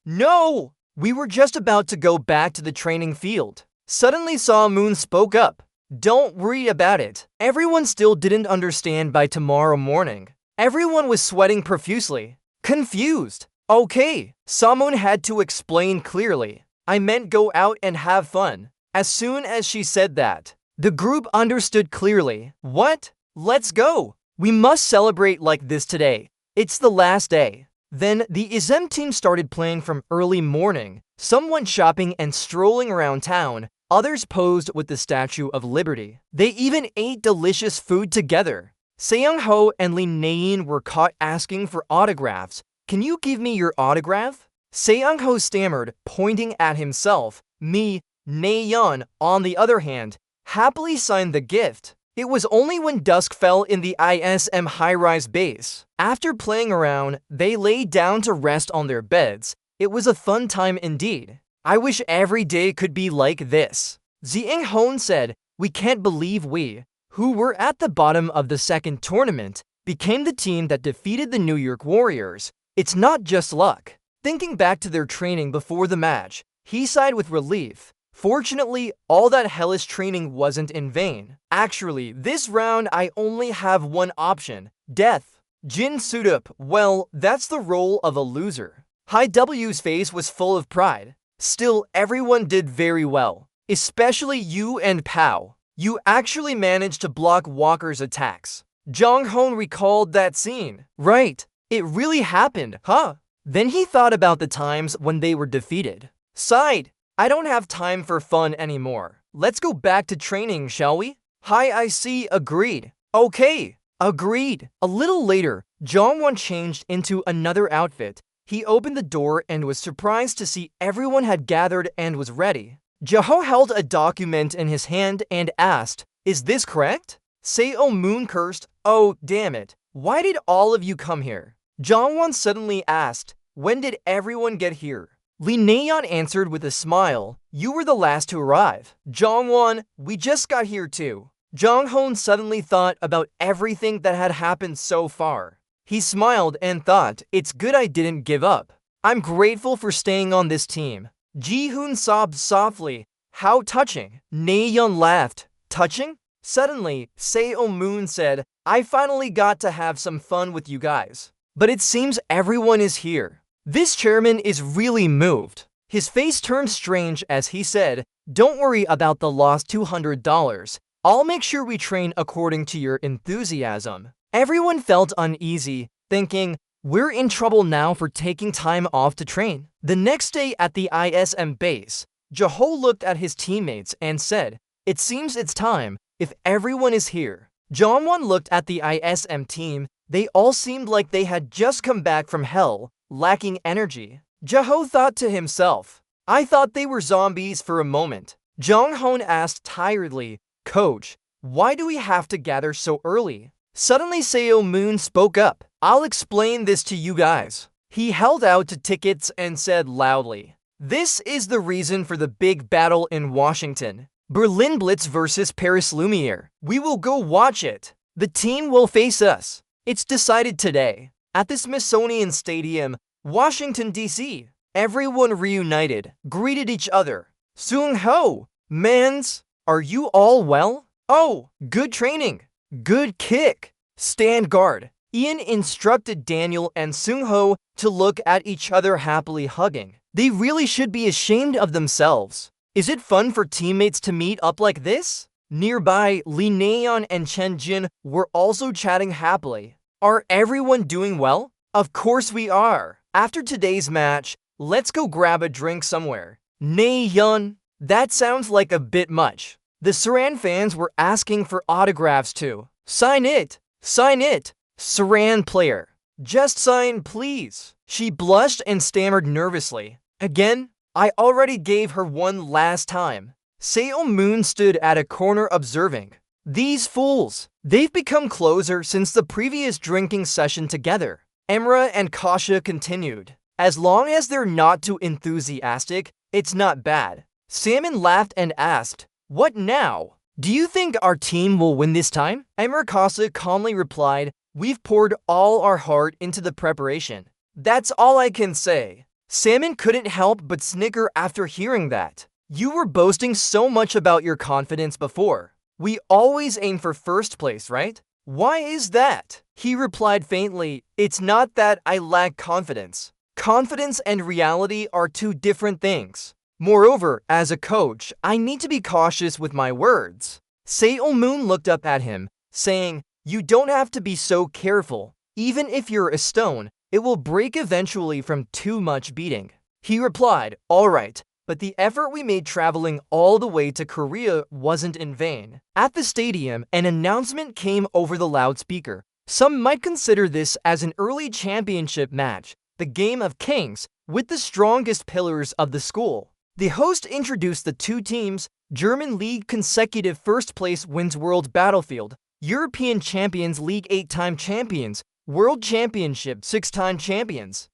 We were just about to go back to the training field. Suddenly Sa-moon spoke up. Don't worry about it. Everyone still didn't understand by tomorrow morning. Everyone was sweating profusely. Confused. Okay, Sa-moon had to explain clearly. I meant go out and have fun. As soon as she said that, the group understood clearly. What? Let's go. We must celebrate like this today. It's the last day. Then the ISM team started playing from early morning. Some went shopping and strolling around town. Others posed with the Statue of Liberty. They even ate delicious food together. Seung-ho and Lee Na-in were caught asking for autographs. Can you give me your autograph? Seung-ho stammered, pointing at himself. Me, Na-yeon, on the other hand, happily signed the gift. It was only when dusk fell in the ISM high-rise base. After playing around, they lay down to rest on their beds. It was a fun time indeed. I wish every day could be like this. Zhang-hon said, we can't believe we, who were at the bottom of the second tournament, became the team that defeated the New York Warriors. It's not just luck. Thinking back to their training before the match, he sighed with relief. Fortunately, all that hellish training wasn't in vain. Actually, this round I only have one option: death. Jin suit up. Well, that's the role of a loser. High W's face was full of pride. Still, everyone did very well. Especially you and Pow. You actually managed to block Walker's attacks. Jong-hoon recalled that scene. Right, it really happened, huh? Then he thought about the times when they were defeated. Sighed. I don't have time for fun anymore. Let's go back to training, shall we? Hi, I see. Agreed. Okay. Agreed. A little later, Jong-won changed into another outfit. He opened the door and was surprised to see everyone had gathered and was ready. Jaho held a document in his hand and asked, "Is this correct?" Seo-moon cursed, "Oh, damn it. Why did all of you come here?" Jong-won suddenly asked, "When did everyone get here?" Lee Na-yeon answered with a smile, "You were the last to arrive." Jong-won, "We just got here too." Jong-hoon suddenly thought about everything that had happened so far. He smiled and thought, "It's good I didn't give up. I'm grateful for staying on this team." Ji-hoon sobbed softly. "How touching." Na-yeon laughed. "Touching?" Suddenly, Seo-moon said, "I finally got to have some fun with you guys. But it seems everyone is here." This chairman is really moved. His face turned strange as he said, "Don't worry about the lost $200. I'll make sure we train according to your enthusiasm." Everyone felt uneasy, thinking, we're in trouble now for taking time off to train. The next day at the ISM base, Jaho looked at his teammates and said, "It seems it's time, if everyone is here." Jongwon looked at the ISM team. They all seemed like they had just come back from hell, lacking energy. Jaho thought to himself, "I thought they were zombies for a moment." Jong-hoon asked tiredly, "Coach, why do we have to gather so early?" Suddenly Seo-moon spoke up. "I'll explain this to you guys." He held out tickets and said loudly, "This is the reason for the big battle in Washington. Berlin Blitz versus Paris Lumiere. We will go watch it. The team will face us. It's decided today. At the Smithsonian Stadium, Washington, D.C. Everyone reunited, greeted each other. "Sung-ho, mans, are you all well? Oh, good training. Good kick. Stand guard." Ian instructed Daniel and Sung-ho to look at each other happily hugging. They really should be ashamed of themselves. Is it fun for teammates to meet up like this? Nearby, Lee Na-yeon and Chen Jin were also chatting happily. Are everyone doing well? Of course we are. After today's match, let's go grab a drink somewhere. Na-yeon, that sounds like a bit much. The Saran fans were asking for autographs too. Sign it! Sign it! Saran player. Just sign, please. She blushed and stammered nervously. Again? I already gave her one last time. Seo-moon stood at a corner observing. These fools. They've become closer since the previous drinking session together. Emra and Kasha continued. As long as they're not too enthusiastic, it's not bad. Salmon laughed and asked, "What now? Do you think our team will win this time?" Emra Kasha calmly replied, "We've poured all our heart into the preparation. That's all I can say." Salmon couldn't help but snicker after hearing that. "You were boasting so much about your confidence before. We always aim for first place, right? Why is that?" He replied faintly, "It's not that I lack confidence. Confidence and reality are two different things. Moreover, as a coach, I need to be cautious with my words." Seo-moon looked up at him, saying, "You don't have to be so careful. Even if you're a stone, it will break eventually from too much beating." He replied, "All right. But the effort we made traveling all the way to Korea wasn't in vain." At the stadium, an announcement came over the loudspeaker. Some might consider this as an early championship match, the Game of Kings, with the strongest pillars of the school. The host introduced the two teams. German League consecutive first place wins World Battlefield. European Champions League 8-time champions. World Championship 6-time champions.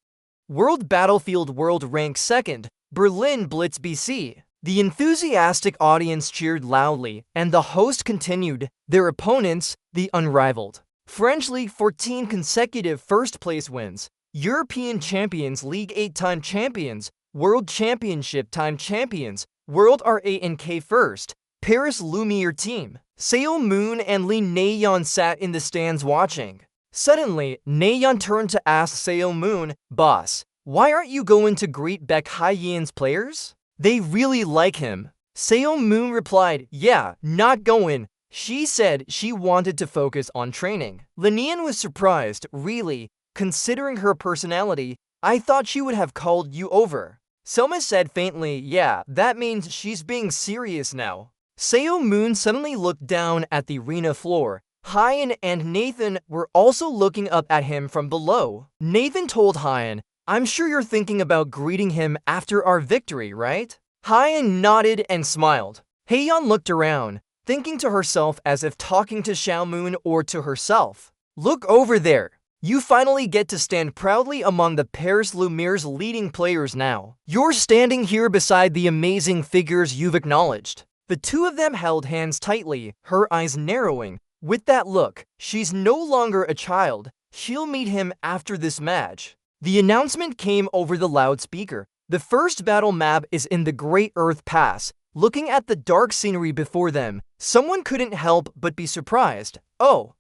World Battlefield World Rank second. Berlin Blitz BC. The enthusiastic audience cheered loudly, and the host continued, their opponents, the unrivaled French League 14 consecutive first-place wins, European Champions League 8-time champions, World Championship time champions, World R8K first, Paris Lumiere team. Seo Moon and Lee Nayeon sat in the stands watching. Suddenly, Nayeon turned to ask Seo Moon, "Boss, why aren't you going to greet Baek Hyeon's players? They really like him." Seo Moon replied, "Yeah, not going." She said she wanted to focus on training. Linian was surprised, "Really? Considering her personality, I thought she would have called you over." Selma said faintly, "Yeah, that means she's being serious now." Seo Moon suddenly looked down at the arena floor. Hyeon and Nathan were also looking up at him from below. Nathan told Hyeon, "I'm sure you're thinking about greeting him after our victory, right?" Hyeon nodded and smiled. Haeyeon looked around, thinking to herself as if talking to Xiaomoon or to herself. "Look over there. You finally get to stand proudly among the Paris Lumiere's leading players now. You're standing here beside the amazing figures you've acknowledged." The two of them held hands tightly, her eyes narrowing. With that look, she's no longer a child. She'll meet him after this match. The announcement came over the loudspeaker. The first battle map is in the Great Earth Pass. Looking at the dark scenery before them, someone couldn't help but be surprised. Oh,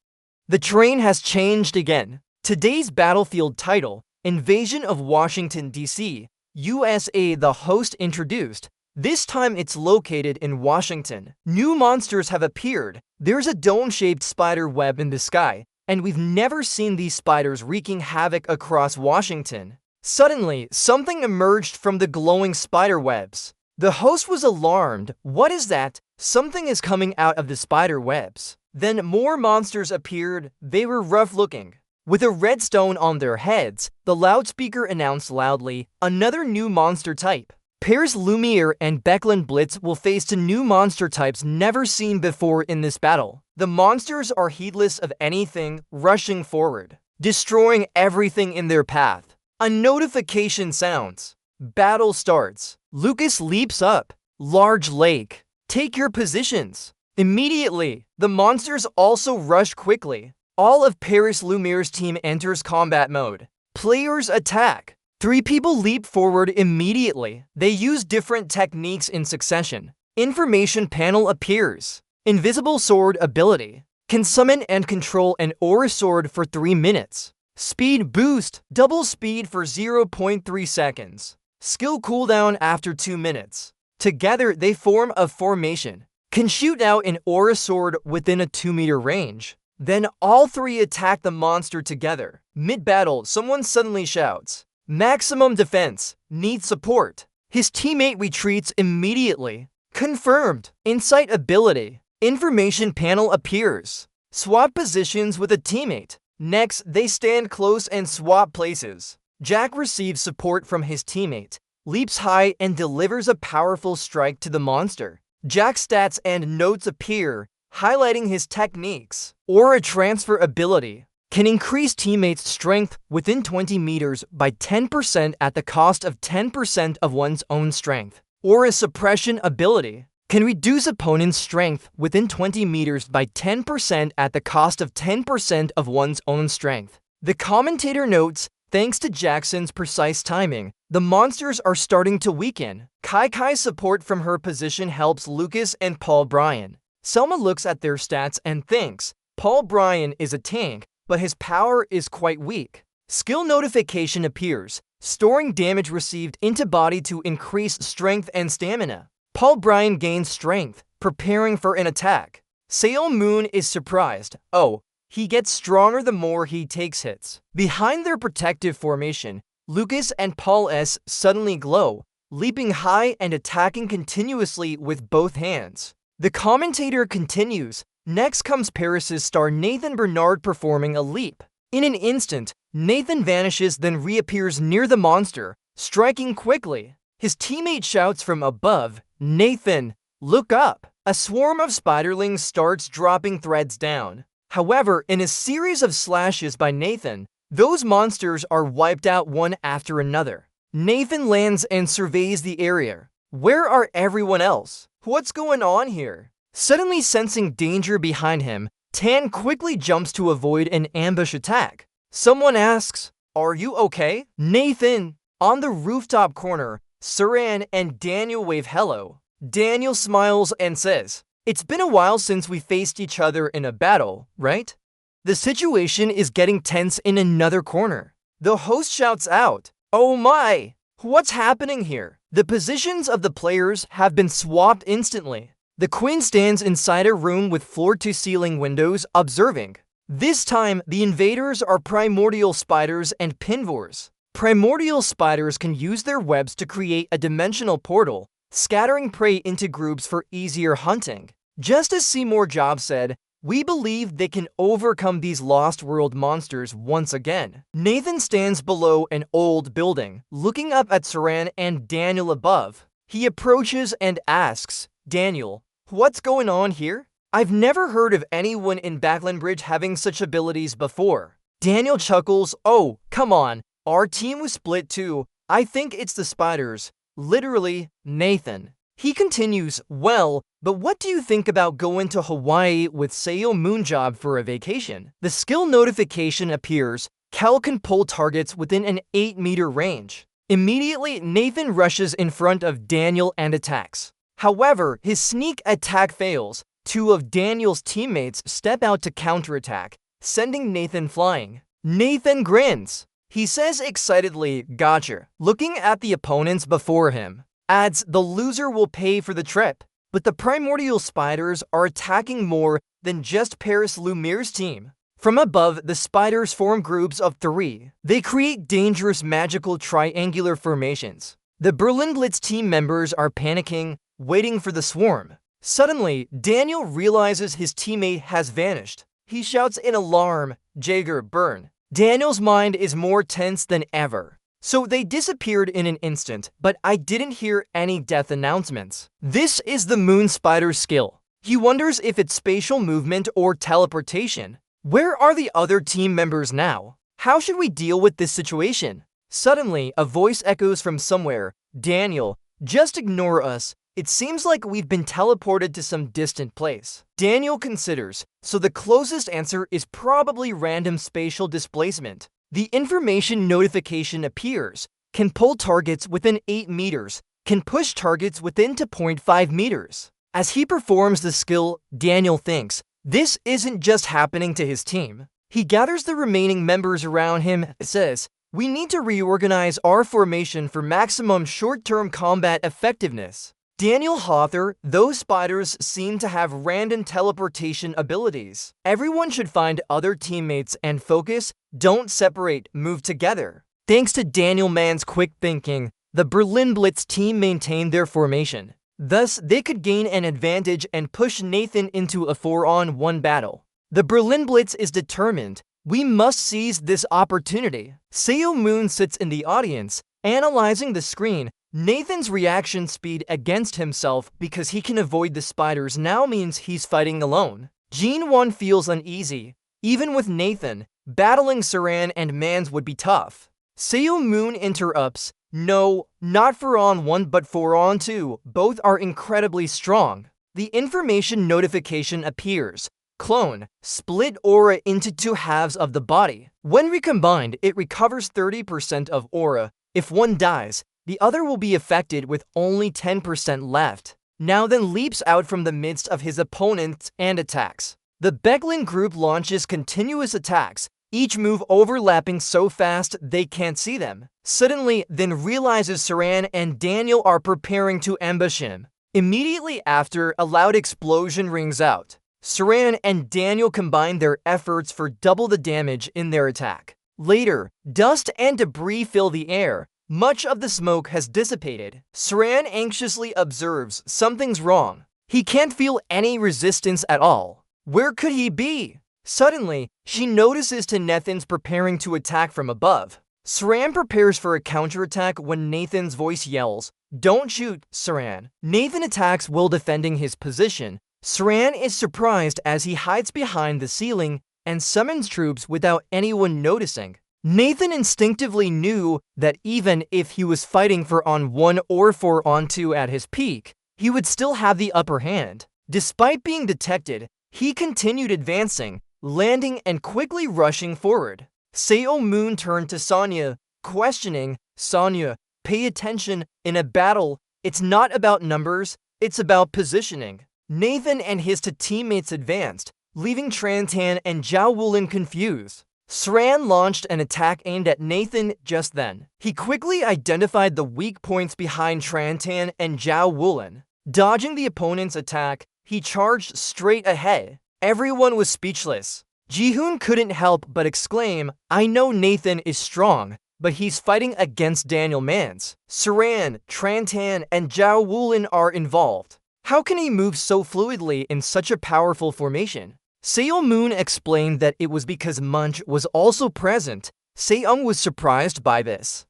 the train has changed again. Today's battlefield title, Invasion of Washington, D.C., USA, the host introduced. This time it's located in Washington. New monsters have appeared. There's a dome-shaped spider web in the sky, and we've never seen these spiders wreaking havoc across Washington. Suddenly, something emerged from the glowing spider webs. The host was alarmed. "What is that? Something is coming out of the spider webs." Then more monsters appeared. They were rough-looking. With a red stone on their heads, the loudspeaker announced loudly, "Another new monster type. Paris Lumiere and Becklin Blitz will face two new monster types never seen before in this battle. The monsters are heedless of anything, rushing forward, destroying everything in their path." A notification sounds. Battle starts. Lucas leaps up. Large lake. Take your positions. Immediately, the monsters also rush quickly. All of Paris Lumiere's team enters combat mode. Players attack. 3 people leap forward immediately. They use different techniques in succession. Information panel appears. Invisible sword ability. Can summon and control an aura sword for 3 minutes. Speed boost. Double speed for 0.3 seconds. Skill cooldown after 2 minutes. Together they form a formation. Can shoot out an aura sword within a 2-meter range. Then all 3 attack the monster together. Mid-battle, someone suddenly shouts, "Maximum defense, needs support." His teammate retreats immediately. Confirmed. Insight ability. Information panel appears. Swap positions with a teammate. Next, they stand close and swap places. Jack receives support from his teammate, leaps high and delivers a powerful strike to the monster. Jack's stats and notes appear, highlighting his techniques. Aura transfer ability. Can increase teammates' strength within 20 meters by 10% at the cost of 10% of one's own strength. Aura suppression ability. Can reduce opponent's strength within 20 meters by 10% at the cost of 10% of one's own strength. The commentator notes, thanks to Jackson's precise timing, the monsters are starting to weaken. Kai's support from her position helps Lucas and Paul Bryan. Selma looks at their stats and thinks, Paul Bryan is a tank, but his power is quite weak. Skill notification appears, storing damage received into body to increase strength and stamina. Paul Bryan gains strength, preparing for an attack. Seo Moon is surprised. Oh, he gets stronger the more he takes hits. Behind their protective formation, Lucas and Paul S suddenly glow, leaping high and attacking continuously with both hands. The commentator continues. Next comes Paris's star Nathan Bernard performing a leap. In an instant, Nathan vanishes then reappears near the monster, striking quickly. His teammate shouts from above, "Nathan, look up!" A swarm of spiderlings starts dropping threads down. However, in a series of slashes by Nathan, those monsters are wiped out one after another. Nathan lands and surveys the area. Where are everyone else? What's going on here? Suddenly sensing danger behind him, Tan quickly jumps to avoid an ambush attack. Someone asks, "Are you okay?" Nathan. On the rooftop corner, Saran and Daniel wave hello. Daniel smiles and says, "It's been a while since we faced each other in a battle, right?" The situation is getting tense in another corner. The host shouts out, "Oh my! What's happening here?" The positions of the players have been swapped instantly. The queen stands inside a room with floor-to-ceiling windows, observing. This time, the invaders are primordial spiders and pinvors. Primordial spiders can use their webs to create a dimensional portal, scattering prey into groups for easier hunting. Just as Seymour Job said, "We believe they can overcome these Lost World monsters once again." Nathan stands below an old building, looking up at Saran and Daniel above. He approaches and asks, "Daniel, what's going on here? I've never heard of anyone in Backlandbridge having such abilities before." Daniel chuckles, "Oh, come on. Our team was split too. I think it's the spiders." Literally, Nathan. He continues, "Well, but what do you think about going to Hawaii with Seo Moonjob for a vacation?" The skill notification appears. Cal can pull targets within an 8-meter range. Immediately, Nathan rushes in front of Daniel and attacks. However, his sneak attack fails. Two of Daniel's teammates step out to counterattack, sending Nathan flying. Nathan grins. He says excitedly, "Gotcha," looking at the opponents before him. Adds, "The loser will pay for the trip." But the primordial spiders are attacking more than just Paris Lumiere's team. From above, the spiders form groups of 3. They create dangerous magical triangular formations. The Berlin Blitz team members are panicking, waiting for the swarm. Suddenly, Daniel realizes his teammate has vanished. He shouts in alarm, "Jaeger, burn." Daniel's mind is more tense than ever. So they disappeared in an instant, but I didn't hear any death announcements. This is the moon spider's skill. He wonders if it's spatial movement or teleportation. Where are the other team members now? How should we deal with this situation? Suddenly, a voice echoes from somewhere. "Daniel, just ignore us. It seems like we've been teleported to some distant place." Daniel considers, so the closest answer is probably random spatial displacement. The information notification appears. Can pull targets within 8 meters. Can push targets within 2.5 meters. As he performs the skill, Daniel thinks, this isn't just happening to his team. He gathers the remaining members around him and says, "We need to reorganize our formation for maximum short-term combat effectiveness." Daniel Hawther, those spiders seem to have random teleportation abilities. Everyone should find other teammates and focus, don't separate, move together. Thanks to Daniel Mann's quick thinking, the Berlin Blitz team maintained their formation. Thus, they could gain an advantage and push Nathan into a 4-on-1 battle. The Berlin Blitz is determined. We must seize this opportunity. Seo Moon sits in the audience, analyzing the screen. Nathan's reaction speed against himself because he can avoid the spiders now means he's fighting alone. Jean Won feels uneasy. Even with Nathan, battling Saran and Mans would be tough. Seo Moon interrupts, "No, not 4-on-1 but 4-on-2. Both are incredibly strong." The information notification appears. Clone, split aura into 2 halves of the body. When recombined, it recovers 30% of aura. If one dies, the other will be affected with only 10% left. Now then leaps out from the midst of his opponents and attacks. The Becklin group launches continuous attacks, each move overlapping so fast they can't see them. Suddenly, then realizes Saran and Daniel are preparing to ambush him. Immediately after, a loud explosion rings out. Saran and Daniel combine their efforts for double the damage in their attack. Later, dust and debris fill the air. Much of the smoke has dissipated. Saran anxiously observes something's wrong. He can't feel any resistance at all. Where could he be? Suddenly, she notices Nathan's preparing to attack from above. Saran prepares for a counterattack when Nathan's voice yells, "Don't shoot, Saran." Nathan attacks while defending his position. Saran is surprised as he hides behind the ceiling and summons troops without anyone noticing. Nathan instinctively knew that even if he was fighting for on-1 or 4-on-2 at his peak, he would still have the upper hand. Despite being detected, He continued advancing, landing and quickly rushing forward. Superhuman turned to Sonya, questioning, "Sonya, pay attention, in a battle, it's not about numbers, it's about positioning." Nathan and his two teammates advanced, leaving Trantan and Zhao Wulin confused. SSS-Rank launched an attack aimed at Nathan just then. He quickly identified the weak points behind Trantan and Zhao Wulin. Dodging the opponent's attack, he charged straight ahead. Everyone was speechless. Jihoon couldn't help but exclaim, "I know Nathan is strong, but he's fighting against Daniel Mans. SSS-Rank, Trantan, and Zhao Wulin are involved. How can he move so fluidly in such a powerful formation?" Superhuman explained that it was because Munch was also present. Seong was surprised by this.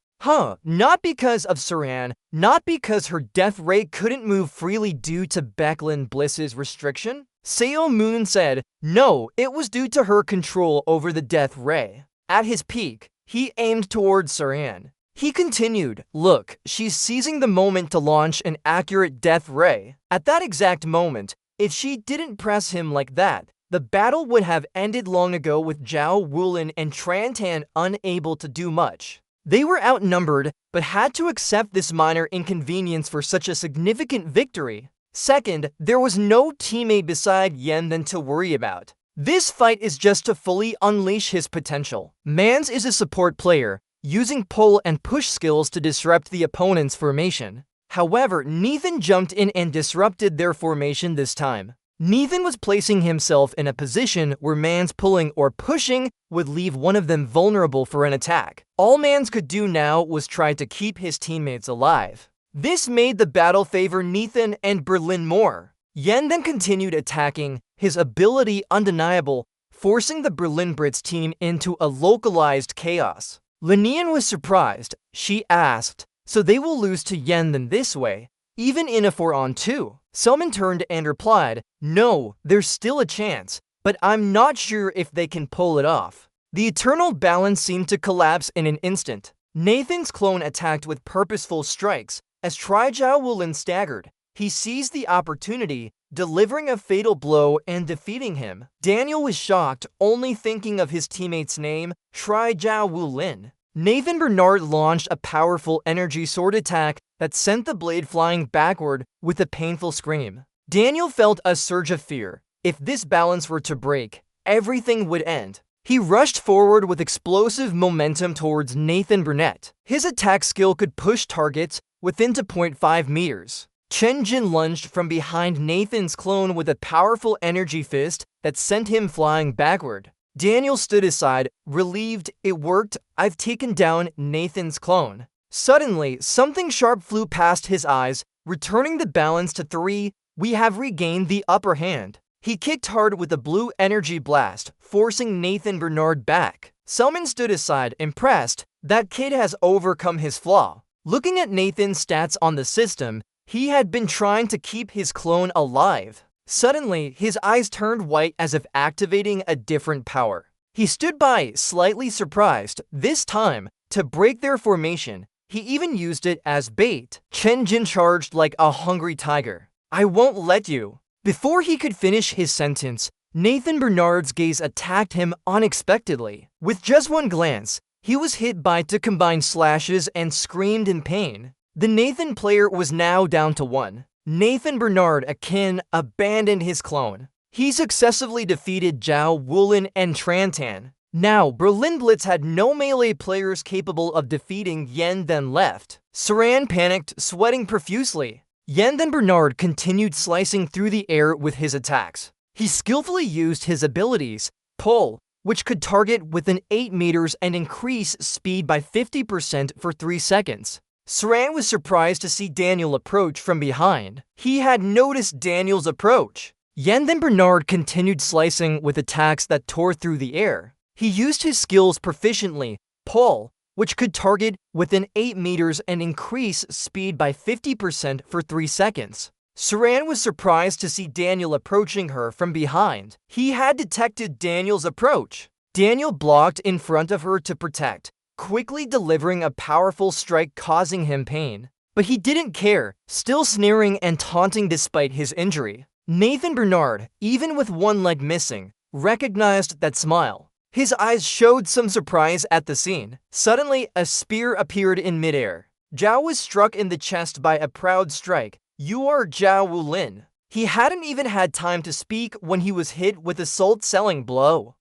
Not because of SSS-Rank, not because her death ray couldn't move freely due to Becklin Bliss's restriction? Superhuman said, no, it was due to her control over the death ray. At his peak, he aimed towards SSS-Rank. He continued, "Look, she's seizing the moment to launch an accurate death ray." At that exact moment, if she didn't press him like that, the battle would have ended long ago with Zhao Wulin and Trantan unable to do much. They were outnumbered, but had to accept this minor inconvenience for such a significant victory. Second, there was no teammate beside Yen to worry about. This fight is just to fully unleash his potential. Mans is a support player, using pull and push skills to disrupt the opponent's formation. However, Nathan jumped in and disrupted their formation this time. Nathan was placing himself in a position where Mans pulling or pushing would leave one of them vulnerable for an attack. All Mans could do now was try to keep his teammates alive. This made the battle favor Nathan and Berlin more. Yen then continued attacking, his ability undeniable, forcing the Berlin Brits team into a localized chaos. Linian was surprised. She asked, "So they will lose to Yen this way, even in a 4-on-2? Selman turned and replied, "No, there's still a chance, but I'm not sure if they can pull it off." The eternal balance seemed to collapse in an instant. Nathan's clone attacked with purposeful strikes. As Zhao Wulin staggered, he seized the opportunity, delivering a fatal blow and defeating him. Daniel was shocked, only thinking of his teammate's name, Zhao Wulin. Nathan Bernard launched a powerful energy sword attack that sent the blade flying backward with a painful scream. Daniel felt a surge of fear. If this balance were to break, everything would end. He rushed forward with explosive momentum towards Nathan Burnett. His attack skill could push targets within 0.5 meters. Chen Jin lunged from behind Nathan's clone with a powerful energy fist that sent him flying backward. Daniel stood aside, relieved. It worked. I've taken down Nathan's clone. Suddenly, something sharp flew past his eyes, returning the balance to 3. We have regained the upper hand. He kicked hard with a blue energy blast, forcing Nathan Bernard back. Selman stood aside, impressed. That kid has overcome his flaw. Looking at Nathan's stats on the system, he had been trying to keep his clone alive. Suddenly, his eyes turned white as if activating a different power. He stood by, slightly surprised. This time, to break their formation, he even used it as bait. Chen Jin charged like a hungry tiger. "I won't let you." Before he could finish his sentence, Nathan Bernard's gaze attacked him unexpectedly. With just one glance, he was hit by 2 combined slashes and screamed in pain. The Nathan player was now down to 1. Nathan Bernard Akin abandoned his clone. He successfully defeated Zhao Wulin and Trantan. Now, Berlin Blitz had no melee players capable of defeating Yen left. SSS-Rank panicked, sweating profusely. Yen Bernard continued slicing through the air with his attacks. He skillfully used his abilities, Pull, which could target within 8 meters and increase speed by 50% for 3 seconds. SSS-Rank was surprised to see Daniel approach from behind. He had noticed Daniel's approach. Yen Bernard continued slicing with attacks that tore through the air. He used his skills proficiently, Pull, which could target within 8 meters and increase speed by 50% for 3 seconds. SSS-Rank was surprised to see Daniel approaching her from behind. He had detected Daniel's approach. Daniel blocked in front of her to protect, quickly delivering a powerful strike causing him pain. But he didn't care, still sneering and taunting despite his injury. Nathan Bernard, even with one leg missing, recognized that smile. His eyes showed some surprise at the scene. Suddenly, a spear appeared in midair. Zhao was struck in the chest by a proud strike. "You are Zhao Wulin." He hadn't even had time to speak when he was hit with a soul-selling blow.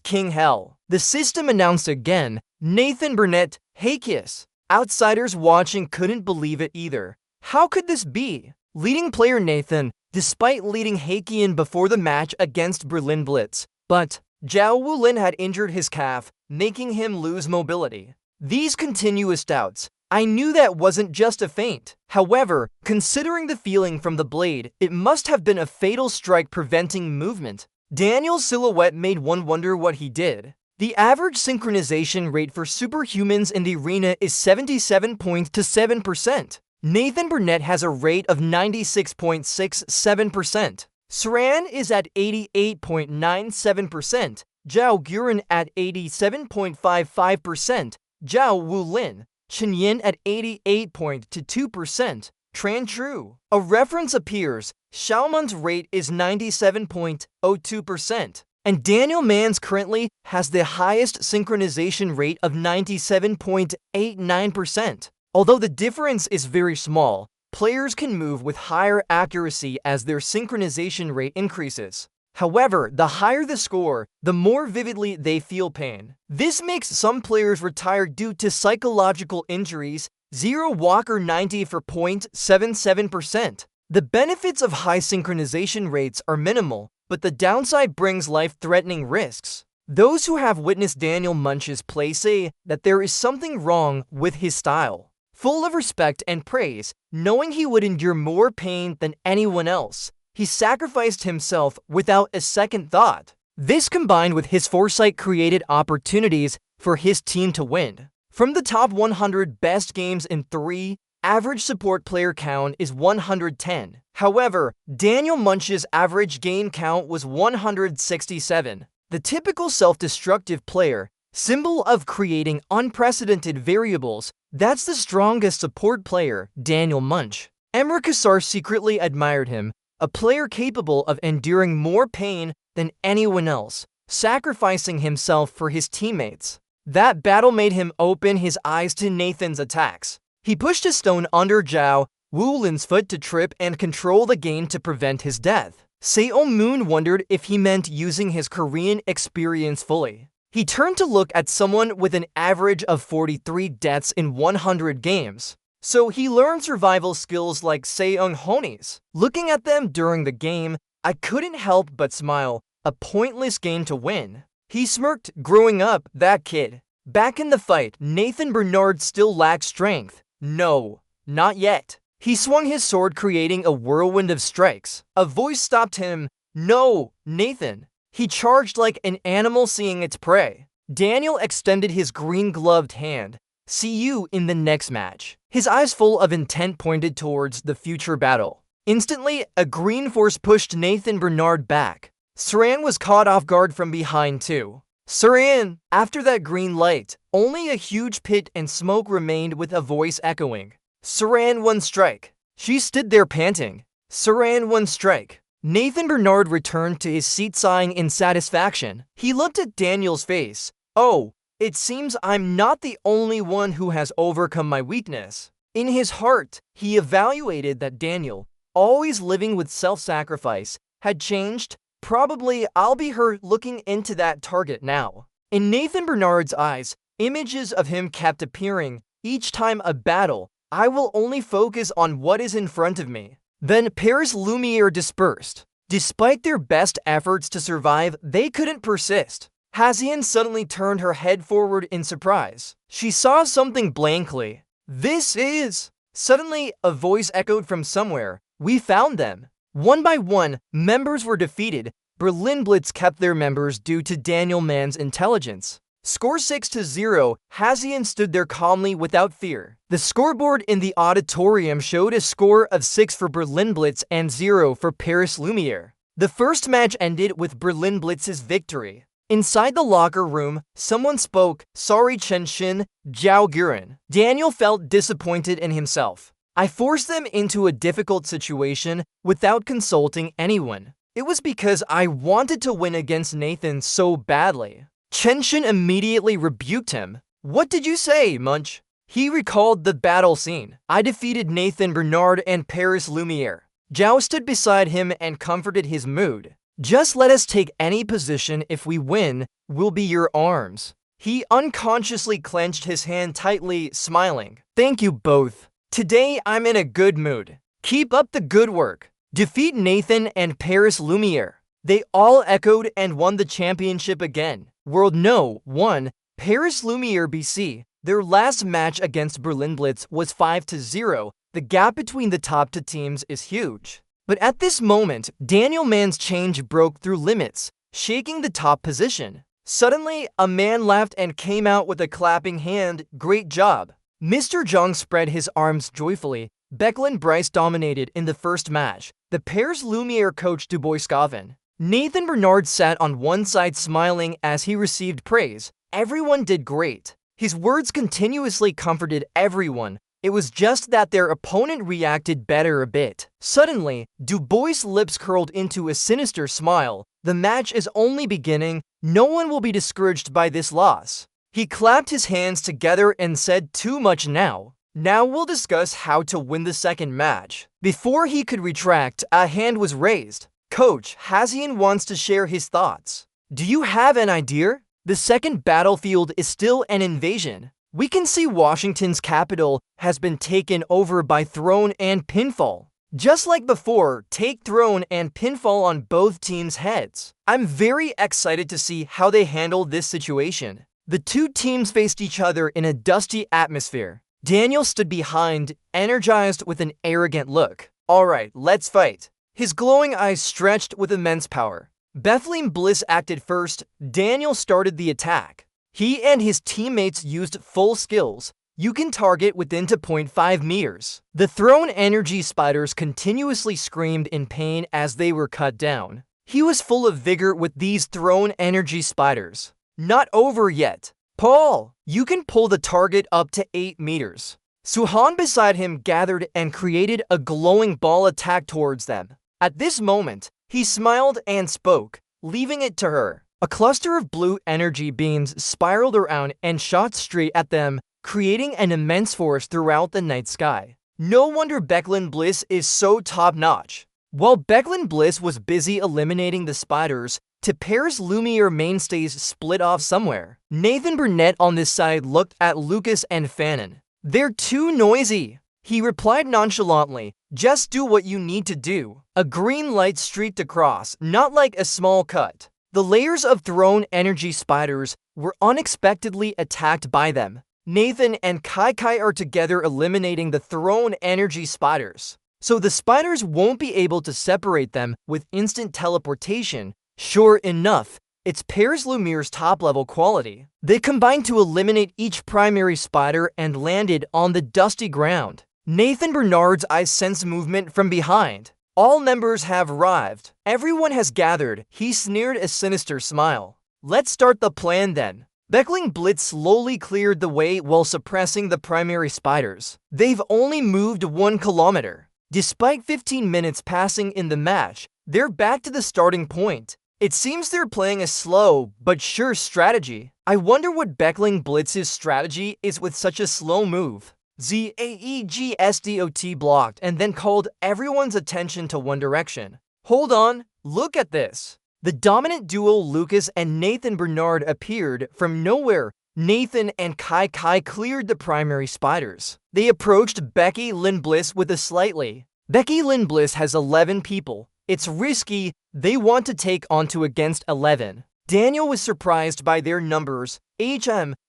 King Hell. The system announced again, Nathan Burnett, Hakius. Outsiders watching couldn't believe it either. How could this be? Leading player Nathan, despite leading Hakian before the match against Berlin Blitz. But Zhao Wulin had injured his calf, making him lose mobility. These continuous doubts. I knew that wasn't just a feint. However, considering the feeling from the blade, it must have been a fatal strike preventing movement. Daniel's silhouette made one wonder what he did. The average synchronization rate for superhumans in the arena is 77.7%. Nathan Burnett has a rate of 96.67%. Saran is at 88.97%. Zhao Guren at 87.55%. Zhao Wulin. Chen Yin at 88.22%. Tran True. A reference appears. Xiaoman's rate is 97.02%. And Daniel Mans currently has the highest synchronization rate of 97.89%. Although the difference is very small, players can move with higher accuracy as their synchronization rate increases. However, the higher the score, the more vividly they feel pain. This makes some players retire due to psychological injuries. Zero Walker 90 for 0.77%. The benefits of high synchronization rates are minimal, but the downside brings life-threatening risks. Those who have witnessed Daniel Munch's play say that there is something wrong with his style. Full of respect and praise, knowing he would endure more pain than anyone else, he sacrificed himself without a second thought. This combined with his foresight created opportunities for his team to win. From the top 100 best games in 3, average support player count is 110. However, Daniel Munch's average game count was 167. The typical self-destructive player, symbol of creating unprecedented variables, that's the strongest support player, Daniel Munch. Emre Kassar secretly admired him, a player capable of enduring more pain than anyone else, sacrificing himself for his teammates. That battle made him open his eyes to Nathan's attacks. He pushed a stone under Zhao Wulin's foot to trip and control the game to prevent his death. Seo Moon wondered if he meant using his Korean experience fully. He turned to look at someone with an average of 43 deaths in 100 games. So he learned survival skills like Seung Honi's. Looking at them during the game, I couldn't help but smile. A pointless game to win. He smirked, growing up, that kid. Back in the fight, Nathan Bernard still lacked strength. No, not yet. He swung his sword, creating a whirlwind of strikes. A voice stopped him. No, Nathan. He charged like an animal seeing its prey. Daniel extended his green-gloved hand. See you in the next match. His eyes full of intent pointed towards the future battle. Instantly, a green force pushed Nathan Bernard back. Saran was caught off guard from behind too. Saran! After that green light, only a huge pit and smoke remained with a voice echoing. Saran one strike. She stood there panting. Saran one strike. Nathan Bernard returned to his seat sighing in satisfaction. He looked at Daniel's face. Oh, it seems I'm not the only one who has overcome my weakness. In his heart, he evaluated that Daniel, always living with self-sacrifice, had changed. Probably I'll be her looking into that target now. In Nathan Bernard's eyes, images of him kept appearing. Each time a battle, I will only focus on what is in front of me. Then Paris Lumiere dispersed. Despite their best efforts to survive, they couldn't persist. Hazian suddenly turned her head forward in surprise. She saw something blankly. This is... Suddenly, a voice echoed from somewhere. We found them. One by one, members were defeated. Berlin Blitz kept their members due to Daniel Mann's intelligence. Score 6-0, Hazian stood there calmly without fear. The scoreboard in the auditorium showed a score of 6 for Berlin Blitz and 0 for Paris Lumiere. The first match ended with Berlin Blitz's victory. Inside the locker room, someone spoke, sorry Chen Xin, Zhao Guren. Daniel felt disappointed in himself. I forced them into a difficult situation without consulting anyone. It was because I wanted to win against Nathan so badly. Chenshin immediately rebuked him. What did you say, Munch? He recalled the battle scene. I defeated Nathan Bernard and Paris Lumiere. Zhao stood beside him and comforted his mood. Just let us take any position. If we win, we'll be your arms. He unconsciously clenched his hand tightly, smiling. Thank you both. Today I'm in a good mood. Keep up the good work. Defeat Nathan and Paris Lumiere. They all echoed and won the championship again. World No. 1. Paris Lumiere BC. Their last match against Berlin Blitz was 5-0. The gap between the top two teams is huge. But at this moment, Daniel Mann's change broke through limits, shaking the top position. Suddenly, a man laughed and came out with a clapping hand. Great job. Mr. Zhang spread his arms joyfully. Becklin Bryce dominated in the first match. The Paris Lumiere coach Dubois-Gavin. Nathan Bernard sat on one side smiling as he received praise. Everyone did great. His words continuously comforted everyone. It was just that their opponent reacted better a bit. Suddenly, Dubois' lips curled into a sinister smile. The match is only beginning. No one will be discouraged by this loss. He clapped his hands together and said, too much now. Now we'll discuss how to win the second match. Before he could retract, a hand was raised. Coach, Hazian wants to share his thoughts. Do you have an idea? The second battlefield is still an invasion. We can see Washington's capital has been taken over by throne and pinfall. Just like before, take throne and pinfall on both teams' heads. I'm very excited to see how they handle this situation. The two teams faced each other in a dusty atmosphere. Daniel stood behind, energized with an arrogant look. Alright, let's fight. His glowing eyes stretched with immense power. Bethlehem Bliss acted first. Daniel started the attack. He and his teammates used full skills. You can target within 2.5 meters. The thrown energy spiders continuously screamed in pain as they were cut down. He was full of vigor with these thrown energy spiders. Not over yet. Paul, you can pull the target up to 8 meters. Suhan beside him gathered and created a glowing ball attack towards them. At this moment, he smiled and spoke, leaving it to her. A cluster of blue energy beams spiraled around and shot straight at them, creating an immense force throughout the night sky. No wonder Becklin Bliss is so top-notch. While Becklin Bliss was busy eliminating the spiders, to Paris Lumiere mainstays split off somewhere. Nathan Burnett on this side looked at Lucas and Fannin. They're too noisy. He replied nonchalantly, just do what you need to do. A green light streaked across, not like a small cut. The layers of thrown energy spiders were unexpectedly attacked by them. Nathan and Kai are together eliminating the thrown energy spiders. So the spiders won't be able to separate them with instant teleportation. Sure enough, it's Paris Lumiere's top-level quality. They combined to eliminate each primary spider and landed on the dusty ground. Nathan Bernard's eyes sense movement from behind. All members have arrived. Everyone has gathered. He sneered a sinister smile. Let's start the plan then. Beckling Blitz slowly cleared the way while suppressing the primary spiders. They've only moved 1 kilometer. Despite 15 minutes passing in the match, they're back to the starting point. It seems they're playing a slow but sure strategy. I wonder what Beckling Blitz's strategy is with such a slow move. ZAEGSDOT blocked and then called everyone's attention to one direction. Hold on, look at this. The dominant duo Lucas and Nathan Bernard appeared from nowhere. Nathan and Kai cleared the primary spiders. They approached Becky Lynn Bliss with a slightly. Becky Lynn Bliss has 11 people. It's risky. They want to take on 2 against 11. Daniel was surprised by their numbers,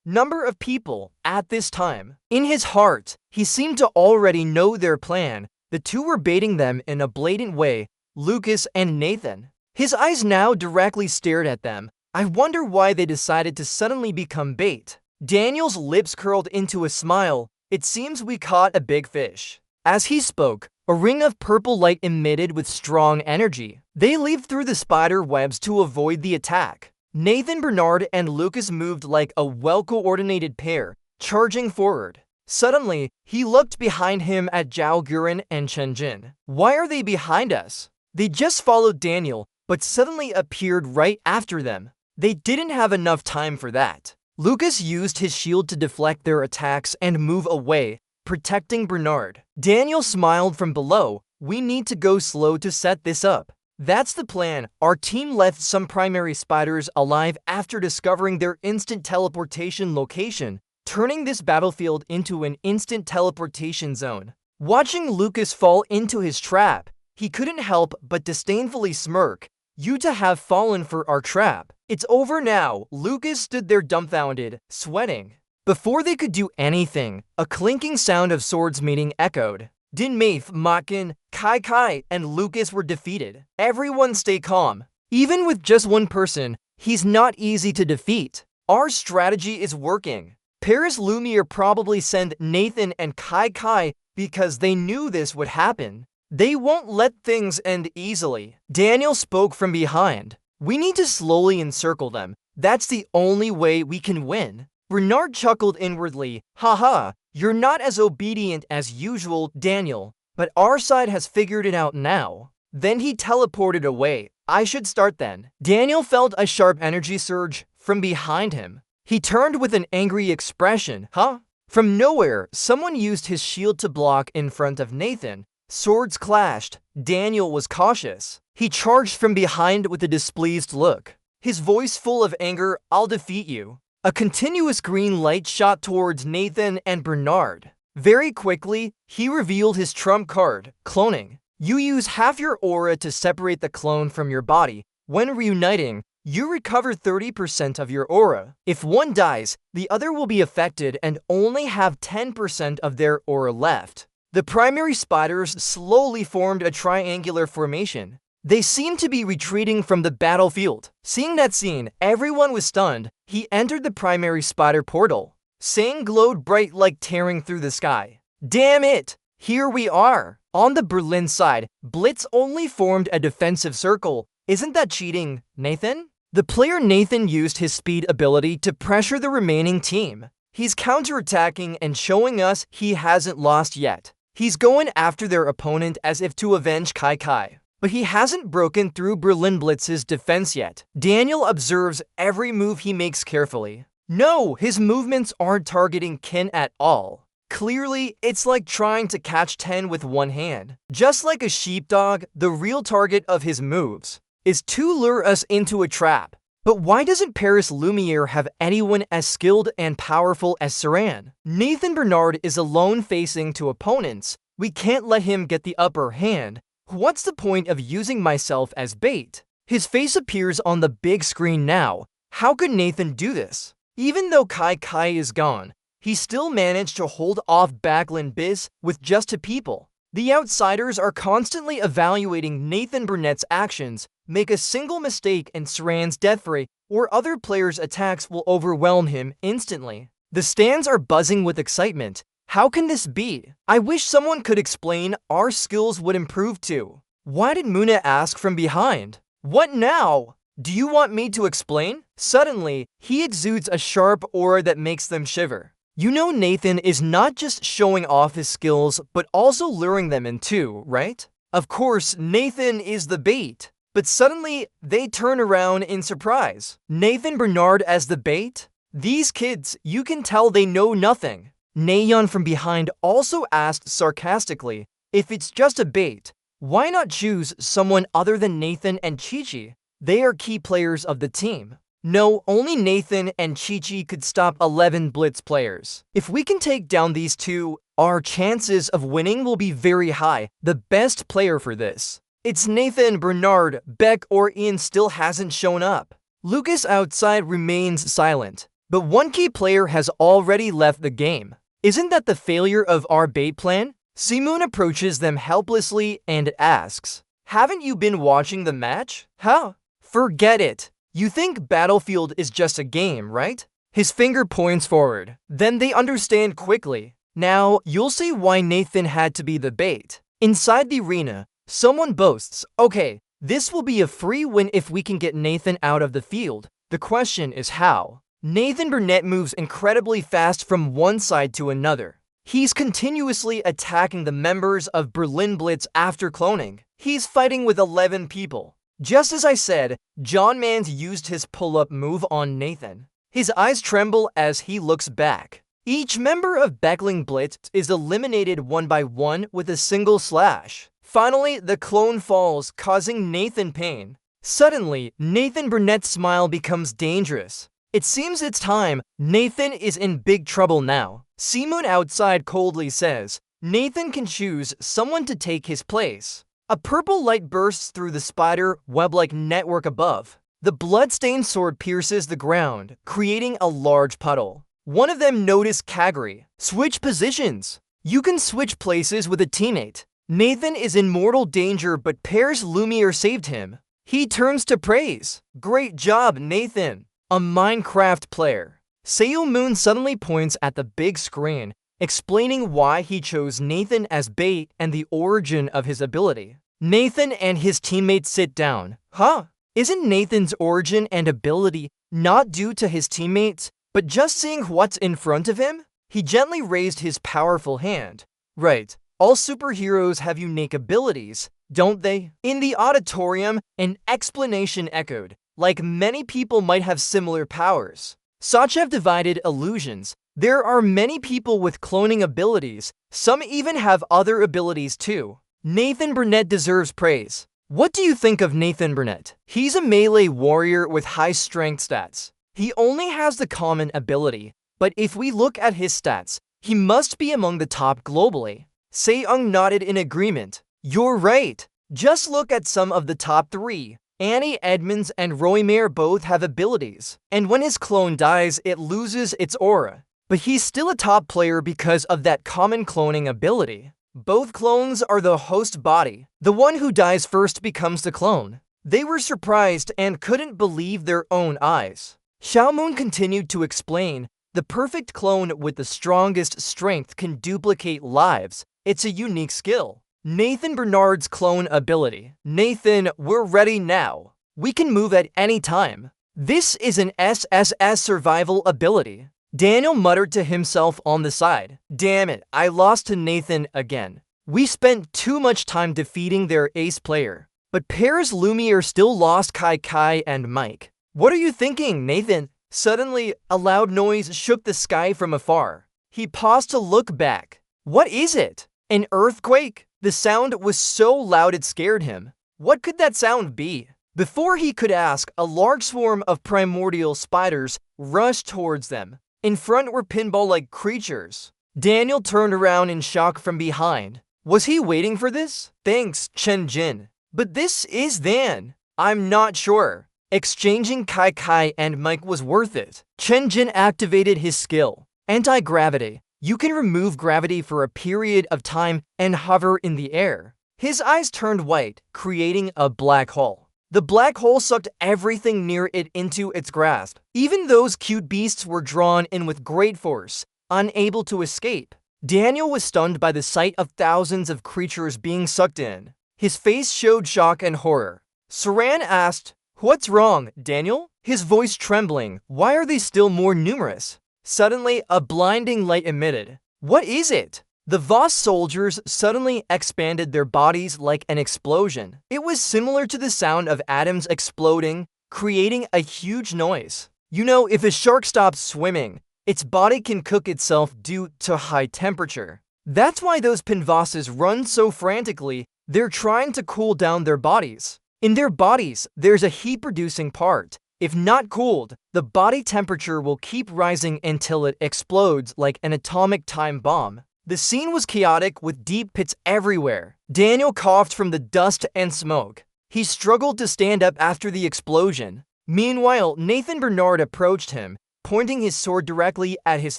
number of people, at this time. In his heart, he seemed to already know their plan. The two were baiting them in a blatant way, Lucas and Nathan. His eyes now directly stared at them. I wonder why they decided to suddenly become bait. Daniel's lips curled into a smile. It seems we caught a big fish. As he spoke, a ring of purple light emitted with strong energy. They leaped through the spider webs to avoid the attack. Nathan Bernard and Lucas moved like a well-coordinated pair, charging forward. Suddenly, he looked behind him at Zhao Guren and Chen Jin. Why are they behind us? They just followed Daniel, but suddenly appeared right after them. They didn't have enough time for that. Lucas used his shield to deflect their attacks and move away, protecting Bernard. Daniel smiled from below. We need to go slow to set this up. That's the plan. Our team left some primary spiders alive after discovering their instant teleportation location, turning this battlefield into an instant teleportation zone. Watching Lucas fall into his trap, he couldn't help but disdainfully smirk. You to have fallen for our trap. It's over now. Lucas stood there dumbfounded, sweating. Before they could do anything, a clinking sound of swords meeting echoed. Din Maif, Makin, Kai Kai, and Lucas were defeated. Everyone stay calm. Even with just one person, he's not easy to defeat. Our strategy is working. Paris Lumiere probably sent Nathan and Kai Kai because they knew this would happen. They won't let things end easily. Daniel spoke from behind. We need to slowly encircle them. That's the only way we can win. Bernard chuckled inwardly. Haha, you're not as obedient as usual, Daniel, but our side has figured it out now. Then he teleported away. I should start then. Daniel felt a sharp energy surge from behind him. He turned with an angry expression. Huh? From nowhere, someone used his shield to block in front of Nathan. Swords clashed. Daniel was cautious. He charged from behind with a displeased look. His voice full of anger, I'll defeat you. A continuous green light shot towards Nathan and Bernard. Very quickly, he revealed his trump card, cloning. You use half your aura to separate the clone from your body. When reuniting, you recover 30% of your aura. If one dies, the other will be affected and only have 10% of their aura left. The primary spiders slowly formed a triangular formation. They seemed to be retreating from the battlefield. Seeing that scene, everyone was stunned. He entered the primary spider portal. Sang glowed bright like tearing through the sky. Damn it! Here we are! On the Berlin side, Blitz only formed a defensive circle. Isn't that cheating, Nathan? The player Nathan used his speed ability to pressure the remaining team. He's counterattacking and showing us he hasn't lost yet. He's going after their opponent as if to avenge Kai Kai. But he hasn't broken through Berlin Blitz's defense yet. Daniel observes every move he makes carefully. No, his movements aren't targeting Kin at all. Clearly, it's like trying to catch 10 with one hand. Just like a sheepdog, the real target of his moves is to lure us into a trap. But why doesn't Paris Lumiere have anyone as skilled and powerful as Saran? Nathan Bernard is alone facing two opponents. We can't let him get the upper hand. What's the point of using myself as bait? His face appears on the big screen now. How could Nathan do this? Even though Kai Kai is gone, he still managed to hold off Backlund Biz with just two people. The outsiders are constantly evaluating Nathan Burnett's actions. Make a single mistake and Saran's death ray or other players' attacks will overwhelm him instantly. The stands are buzzing with excitement. How can this be? I wish someone could explain. Our skills would improve too. Why did Muna ask from behind? What now? Do you want me to explain? Suddenly, he exudes a sharp aura that makes them shiver. You know Nathan is not just showing off his skills, but also luring them in too, right? Of course, Nathan is the bait. But suddenly, they turn around in surprise. Nathan Bernard as the bait? These kids, you can tell they know nothing. Nayeon from behind also asked sarcastically, if it's just a bait, why not choose someone other than Nathan and Chi-Chi? They are key players of the team. No, only Nathan and Chi-Chi could stop 11 Blitz players. If we can take down these two, our chances of winning will be very high. The best player for this. It's Nathan, Bernard, Beck, or Ian still hasn't shown up. Lucas outside remains silent. But one key player has already left the game. Isn't that the failure of our bait plan? Simoon approaches them helplessly and asks, haven't you been watching the match? Huh? Forget it. You think Battlefield is just a game, right? His finger points forward. Then they understand quickly. Now, you'll see why Nathan had to be the bait. Inside the arena, someone boasts, okay, this will be a free win if we can get Nathan out of the field. The question is how. Nathan Burnett moves incredibly fast from one side to another. He's continuously attacking the members of Berlin Blitz after cloning. He's fighting with 11 people. Just as I said, John Mans used his pull-up move on Nathan. His eyes tremble as he looks back. Each member of Beckling Blitz is eliminated one by one with a single slash. Finally, the clone falls, causing Nathan pain. Suddenly, Nathan Burnett's smile becomes dangerous. It seems it's time. Nathan is in big trouble now. Seamoon outside coldly says, Nathan can choose someone to take his place. A purple light bursts through the spider web-like network above. The blood-stained sword pierces the ground, creating a large puddle. One of them noticed Kaguri. Switch positions. You can switch places with a teammate. Nathan is in mortal danger, but Paris Lumiere saved him. He turns to praise. Great job, Nathan. A Minecraft player. Seamoon suddenly points at the big screen, explaining why he chose Nathan as bait and the origin of his ability. Nathan and his teammates sit down. Huh? Isn't Nathan's origin and ability not due to his teammates, but just seeing what's in front of him? He gently raised his powerful hand. Right, all superheroes have unique abilities, don't they? In the auditorium, an explanation echoed, like many people might have similar powers. Sachev divided illusions. There are many people with cloning abilities, some even have other abilities too. Nathan Burnett deserves praise. What do you think of Nathan Burnett? He's a melee warrior with high strength stats. He only has the common ability, but if we look at his stats, he must be among the top globally. Seung nodded in agreement. You're right. Just look at some of the top 3. Annie Edmonds and Roymer both have abilities, and when his clone dies, it loses its aura. But he's still a top player because of that common cloning ability. Both clones are the host body. The one who dies first becomes the clone. They were surprised and couldn't believe their own eyes. Xiaomoon continued to explain, the perfect clone with the strongest strength can duplicate lives. It's a unique skill. Nathan Bernard's clone ability. Nathan, we're ready now. We can move at any time. This is an SSS survival ability. Daniel muttered to himself on the side. Damn it, I lost to Nathan again. We spent too much time defeating their ace player. But Paris Lumiere still lost Kai and Mike. What are you thinking, Nathan? Suddenly, a loud noise shook the sky from afar. He paused to look back. What is it? An earthquake? The sound was so loud it scared him. What could that sound be? Before he could ask, a large swarm of primordial spiders rushed towards them. In front were pinball-like creatures. Daniel turned around in shock from behind. Was he waiting for this? Thanks, Chen Jin. But this is Dan. I'm not sure. Exchanging Kai and Mike was worth it. Chen Jin activated his skill. Anti-gravity. You can remove gravity for a period of time and hover in the air. His eyes turned white, creating a black hole. The black hole sucked everything near it into its grasp. Even those cute beasts were drawn in with great force, unable to escape. Daniel was stunned by the sight of thousands of creatures being sucked in. His face showed shock and horror. Saran asked, "What's wrong, Daniel?" His voice trembling. Why are they still more numerous? Suddenly, a blinding light emitted. What is it? The Voss soldiers suddenly expanded their bodies like an explosion. It was similar to the sound of atoms exploding, creating a huge noise. You know, if a shark stops swimming, its body can cook itself due to high temperature. That's why those pinvosses run so frantically. They're trying to cool down their bodies. In their bodies, there's a heat-producing part. If not cooled, the body temperature will keep rising until it explodes like an atomic time bomb. The scene was chaotic with deep pits everywhere. Daniel coughed from the dust and smoke. He struggled to stand up after the explosion. Meanwhile, Nathan Bernard approached him, pointing his sword directly at his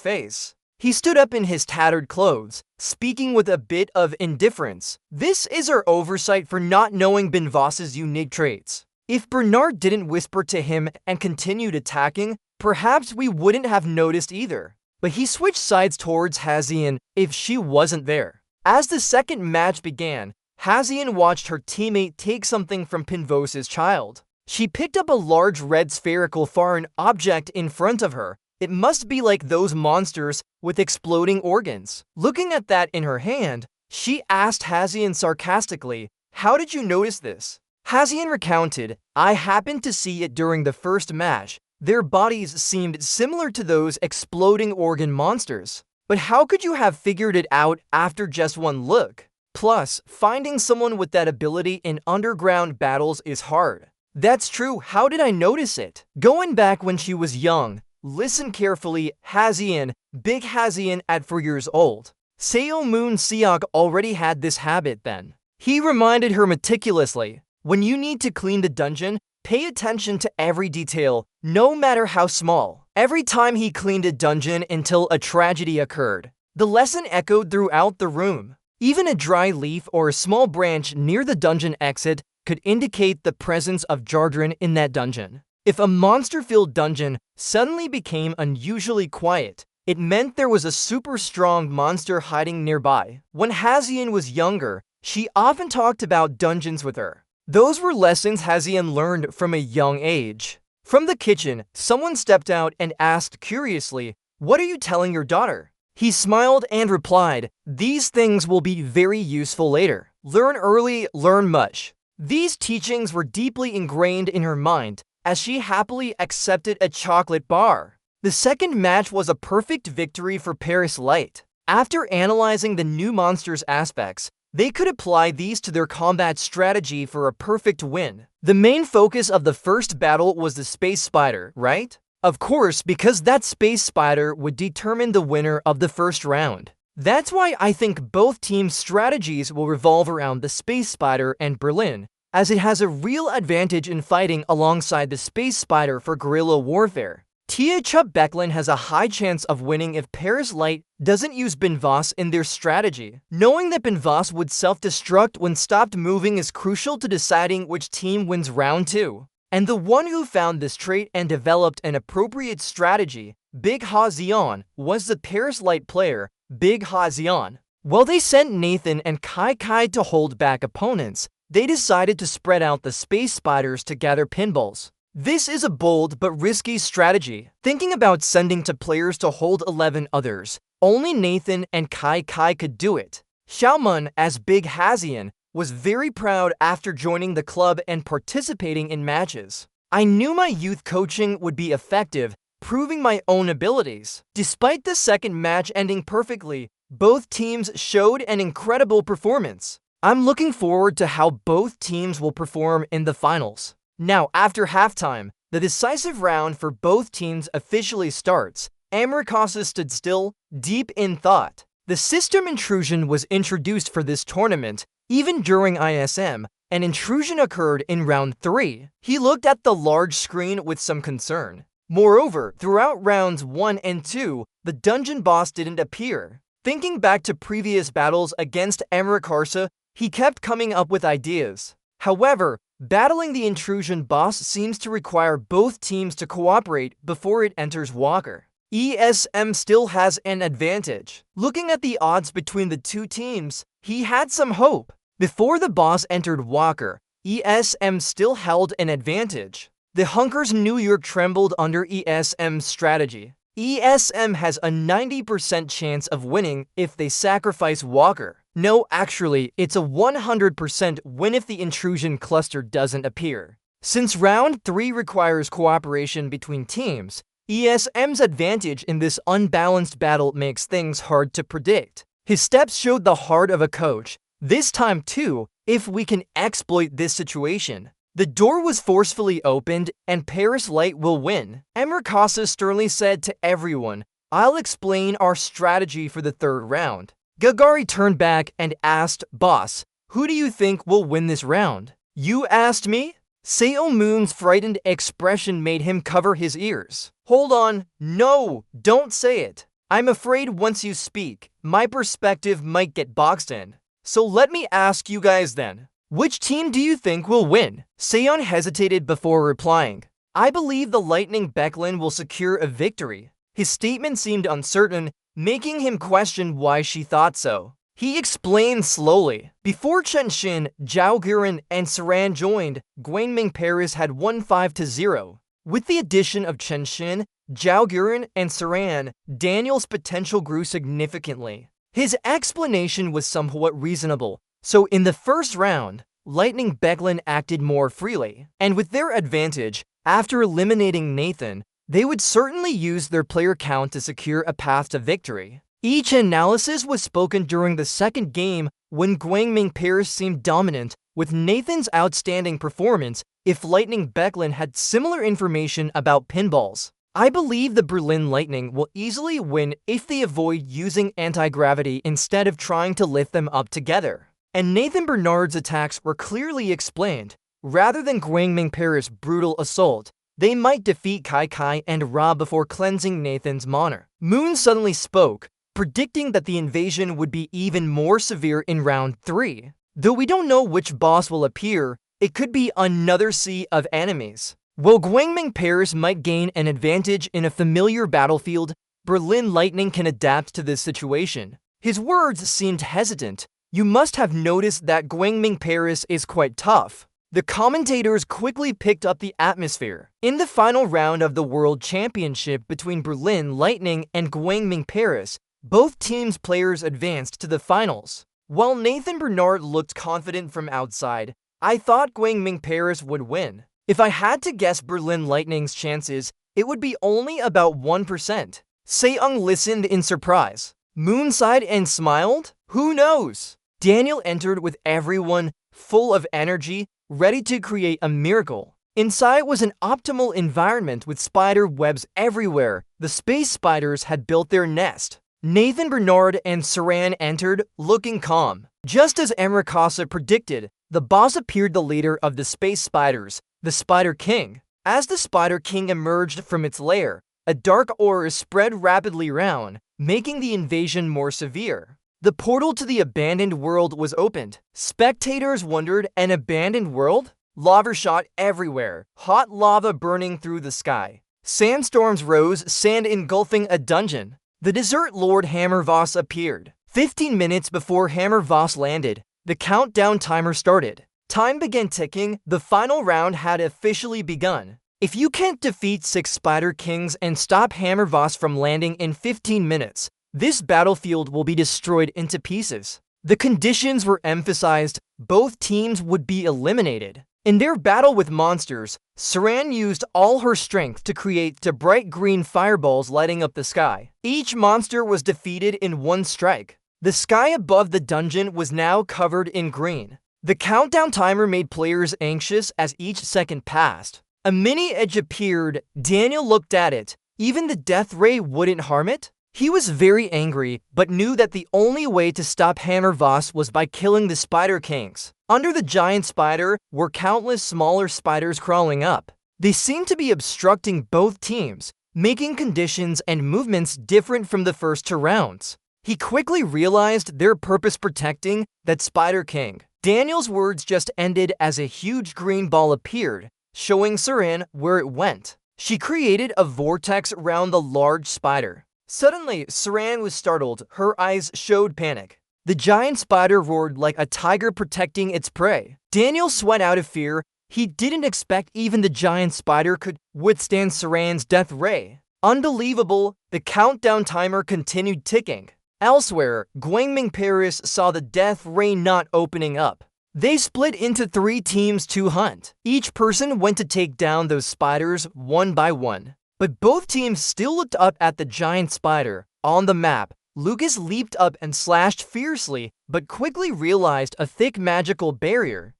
face. He stood up in his tattered clothes, speaking with a bit of indifference. This is our oversight for not knowing Ben Voss's unique traits. If Bernard didn't whisper to him and continued attacking, perhaps we wouldn't have noticed either. But he switched sides towards Hazian if she wasn't there. As the second match began, Hazian watched her teammate take something from Pinvos's child. She picked up a large red spherical foreign object in front of her, It must be like those monsters with exploding organs. Looking at that in her hand, she asked Hazian sarcastically, "How did you notice this?" Hazian recounted, "I happened to see it during the first match. Their bodies seemed similar to those exploding organ monsters. But how could you have figured it out after just one look? Plus, finding someone with that ability in underground battles is hard." That's true, how did I notice it? Going back when she was young, listen carefully, Hazian, Big Hazian at 4 years old. Seo Moon Seok already had this habit then. He reminded her meticulously, "When you need to clean the dungeon, pay attention to every detail, no matter how small." Every time he cleaned a dungeon until a tragedy occurred, the lesson echoed throughout the room. Even a dry leaf or a small branch near the dungeon exit could indicate the presence of Jardrin in that dungeon. If a monster-filled dungeon suddenly became unusually quiet, it meant there was a super strong monster hiding nearby. When Hazian was younger, she often talked about dungeons with her. Those were lessons Hazian learned from a young age. From the kitchen, someone stepped out and asked curiously, "What are you telling your daughter?" He smiled and replied, "These things will be very useful later. Learn early, learn much." These teachings were deeply ingrained in her mind as she happily accepted a chocolate bar. The second match was a perfect victory for Paris Light. After analyzing the new monster's aspects, they could apply these to their combat strategy for a perfect win. The main focus of the first battle was the space spider, right? Of course, because that space spider would determine the winner of the first round. That's why I think both teams' strategies will revolve around the space spider and Berlin, as it has a real advantage in fighting alongside the space spider for guerrilla warfare. Tia Chup Becklin has a high chance of winning if Paris Light doesn't use Binvas in their strategy. Knowing that Binvas would self-destruct when stopped moving is crucial to deciding which team wins round 2. And the one who found this trait and developed an appropriate strategy, Big Ha Xian, was the Paris Light player, Big Ha Xian. While they sent Nathan and Kai Kai to hold back opponents, they decided to spread out the space spiders to gather pinballs. This is a bold but risky strategy. Thinking about sending to players to hold 11 others, only Nathan and Kai Kai could do it. Xiaomun, as Big Hazian, was very proud after joining the club and participating in matches. "I knew my youth coaching would be effective, proving my own abilities." Despite the second match ending perfectly, both teams showed an incredible performance. I'm looking forward to how both teams will perform in the finals. Now, after halftime, the decisive round for both teams officially starts. Americasa stood still, deep in thought. The system intrusion was introduced for this tournament. Even during ISM, an intrusion occurred in round 3. He looked at the large screen with some concern. Moreover, throughout rounds 1 and 2, the dungeon boss didn't appear. Thinking back to previous battles against Americasa, he kept coming up with ideas. However, battling the intrusion boss seems to require both teams to cooperate before it enters Walker. ESM still has an advantage. Looking at the odds between the two teams, he had some hope. Before the boss entered Walker, ESM still held an advantage. The Hunkers New York trembled under ESM's strategy. ESM has a 90% chance of winning if they sacrifice Walker. No, actually, it's a 100% win if the intrusion cluster doesn't appear. Since round 3 requires cooperation between teams, ESM's advantage in this unbalanced battle makes things hard to predict. His steps showed the heart of a coach. This time too, if we can exploit this situation. The door was forcefully opened and Paris Light will win. Americasa sternly said to everyone, "I'll explain our strategy for the third round." Gagari turned back and asked, "Boss, who do you think will win this round?" "You asked me?" Seo Moon's frightened expression made him cover his ears. "Hold on, no, don't say it. I'm afraid once you speak, my perspective might get boxed in. So let me ask you guys then. Which team do you think will win?" Seon hesitated before replying. "I believe the Lightning Becklin will secure a victory." His statement seemed uncertain, making him question why she thought so. He explained slowly. Before Chen Xin, Zhao Guren, and Saran joined, Guanming Paris had won 5-0. With the addition of Chen Xin, Zhao and Saran, Daniel's potential grew significantly. His explanation was somewhat reasonable, so in the first round, Lightning Becklin acted more freely, and with their advantage, after eliminating Nathan, they would certainly use their player count to secure a path to victory. Each analysis was spoken during the second game when Guangming Paris seemed dominant, with Nathan's outstanding performance if Lightning Becklin had similar information about pinballs. I believe the Berlin Lightning will easily win if they avoid using anti-gravity instead of trying to lift them up together. And Nathan Bernard's attacks were clearly explained. Rather than Guangming Paris' brutal assault, they might defeat Kai and Ra before cleansing Nathan's mana. Moon suddenly spoke, predicting that the invasion would be even more severe in round 3. Though we don't know which boss will appear, it could be another sea of enemies. While Guangming Paris might gain an advantage in a familiar battlefield, Berlin Lightning can adapt to this situation. His words seemed hesitant. You must have noticed that Guangming Paris is quite tough. The commentators quickly picked up the atmosphere. In the final round of the World Championship between Berlin Lightning and Guangming Paris, both teams' players advanced to the finals. While Nathan Bernard looked confident from outside, I thought Guangming Paris would win. If I had to guess Berlin Lightning's chances, it would be only about 1%. Seung listened in surprise. Moon sighed and smiled? Who knows? Daniel entered with everyone full of energy, ready to create a miracle. Inside was an optimal environment with spider webs everywhere. The space spiders had built their nest. Nathan Bernard and Saran entered, looking calm. Just as Emrakasa predicted, the boss appeared, the leader of the space spiders, the Spider King. As the Spider King emerged from its lair, a dark aura spread rapidly around, making the invasion more severe. The portal to the abandoned world was opened. Spectators wondered, an abandoned world? Lava shot everywhere, hot lava burning through the sky. Sandstorms rose, sand engulfing a dungeon. The Desert Lord Hammer Voss appeared. 15 minutes before Hammer Voss landed, the countdown timer started. Time began ticking. The final round had officially begun. If you can't defeat 6 Spider Kings and stop Hammer Voss from landing in 15 minutes, this battlefield will be destroyed into pieces. The conditions were emphasized. Both teams would be eliminated. In their battle with monsters, Saran used all her strength to create the bright green fireballs lighting up the sky. Each monster was defeated in one strike. The sky above the dungeon was now covered in green. The countdown timer made players anxious as each second passed. A mini edge appeared. Daniel looked at it. Even the death ray wouldn't harm it? He was very angry, but knew that the only way to stop Hammer Voss was by killing the Spider Kings. Under the giant spider were countless smaller spiders crawling up. They seemed to be obstructing both teams, making conditions and movements different from the first 2 rounds. He quickly realized their purpose: protecting that Spider King. Daniel's words just ended as a huge green ball appeared, showing Saran where it went. She created a vortex around the large spider. Suddenly, Saran was startled. Her eyes showed panic. The giant spider roared like a tiger protecting its prey. Daniel sweat out of fear. He didn't expect even the giant spider could withstand Saran's death ray. Unbelievable, the countdown timer continued ticking. Elsewhere, Guangming Paris saw the death ray not opening up. They split into 3 teams to hunt. Each person went to take down those spiders one by one. But both teams still looked up at the giant spider. On the map, Lucas leaped up and slashed fiercely, but quickly realized a thick magical barrier.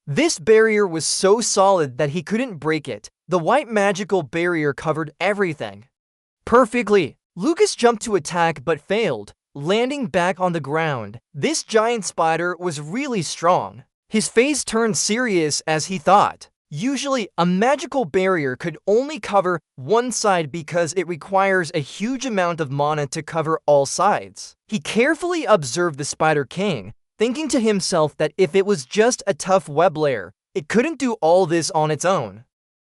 This barrier was so solid that he couldn't break it. The white magical barrier covered everything perfectly. Lucas jumped to attack but failed, landing back on the ground. This giant spider was really strong. His face turned serious as he thought. Usually, a magical barrier could only cover one side because it requires a huge amount of mana to cover all sides. He carefully observed the Spider King, thinking to himself that if it was just a tough web layer, it couldn't do all this on its own.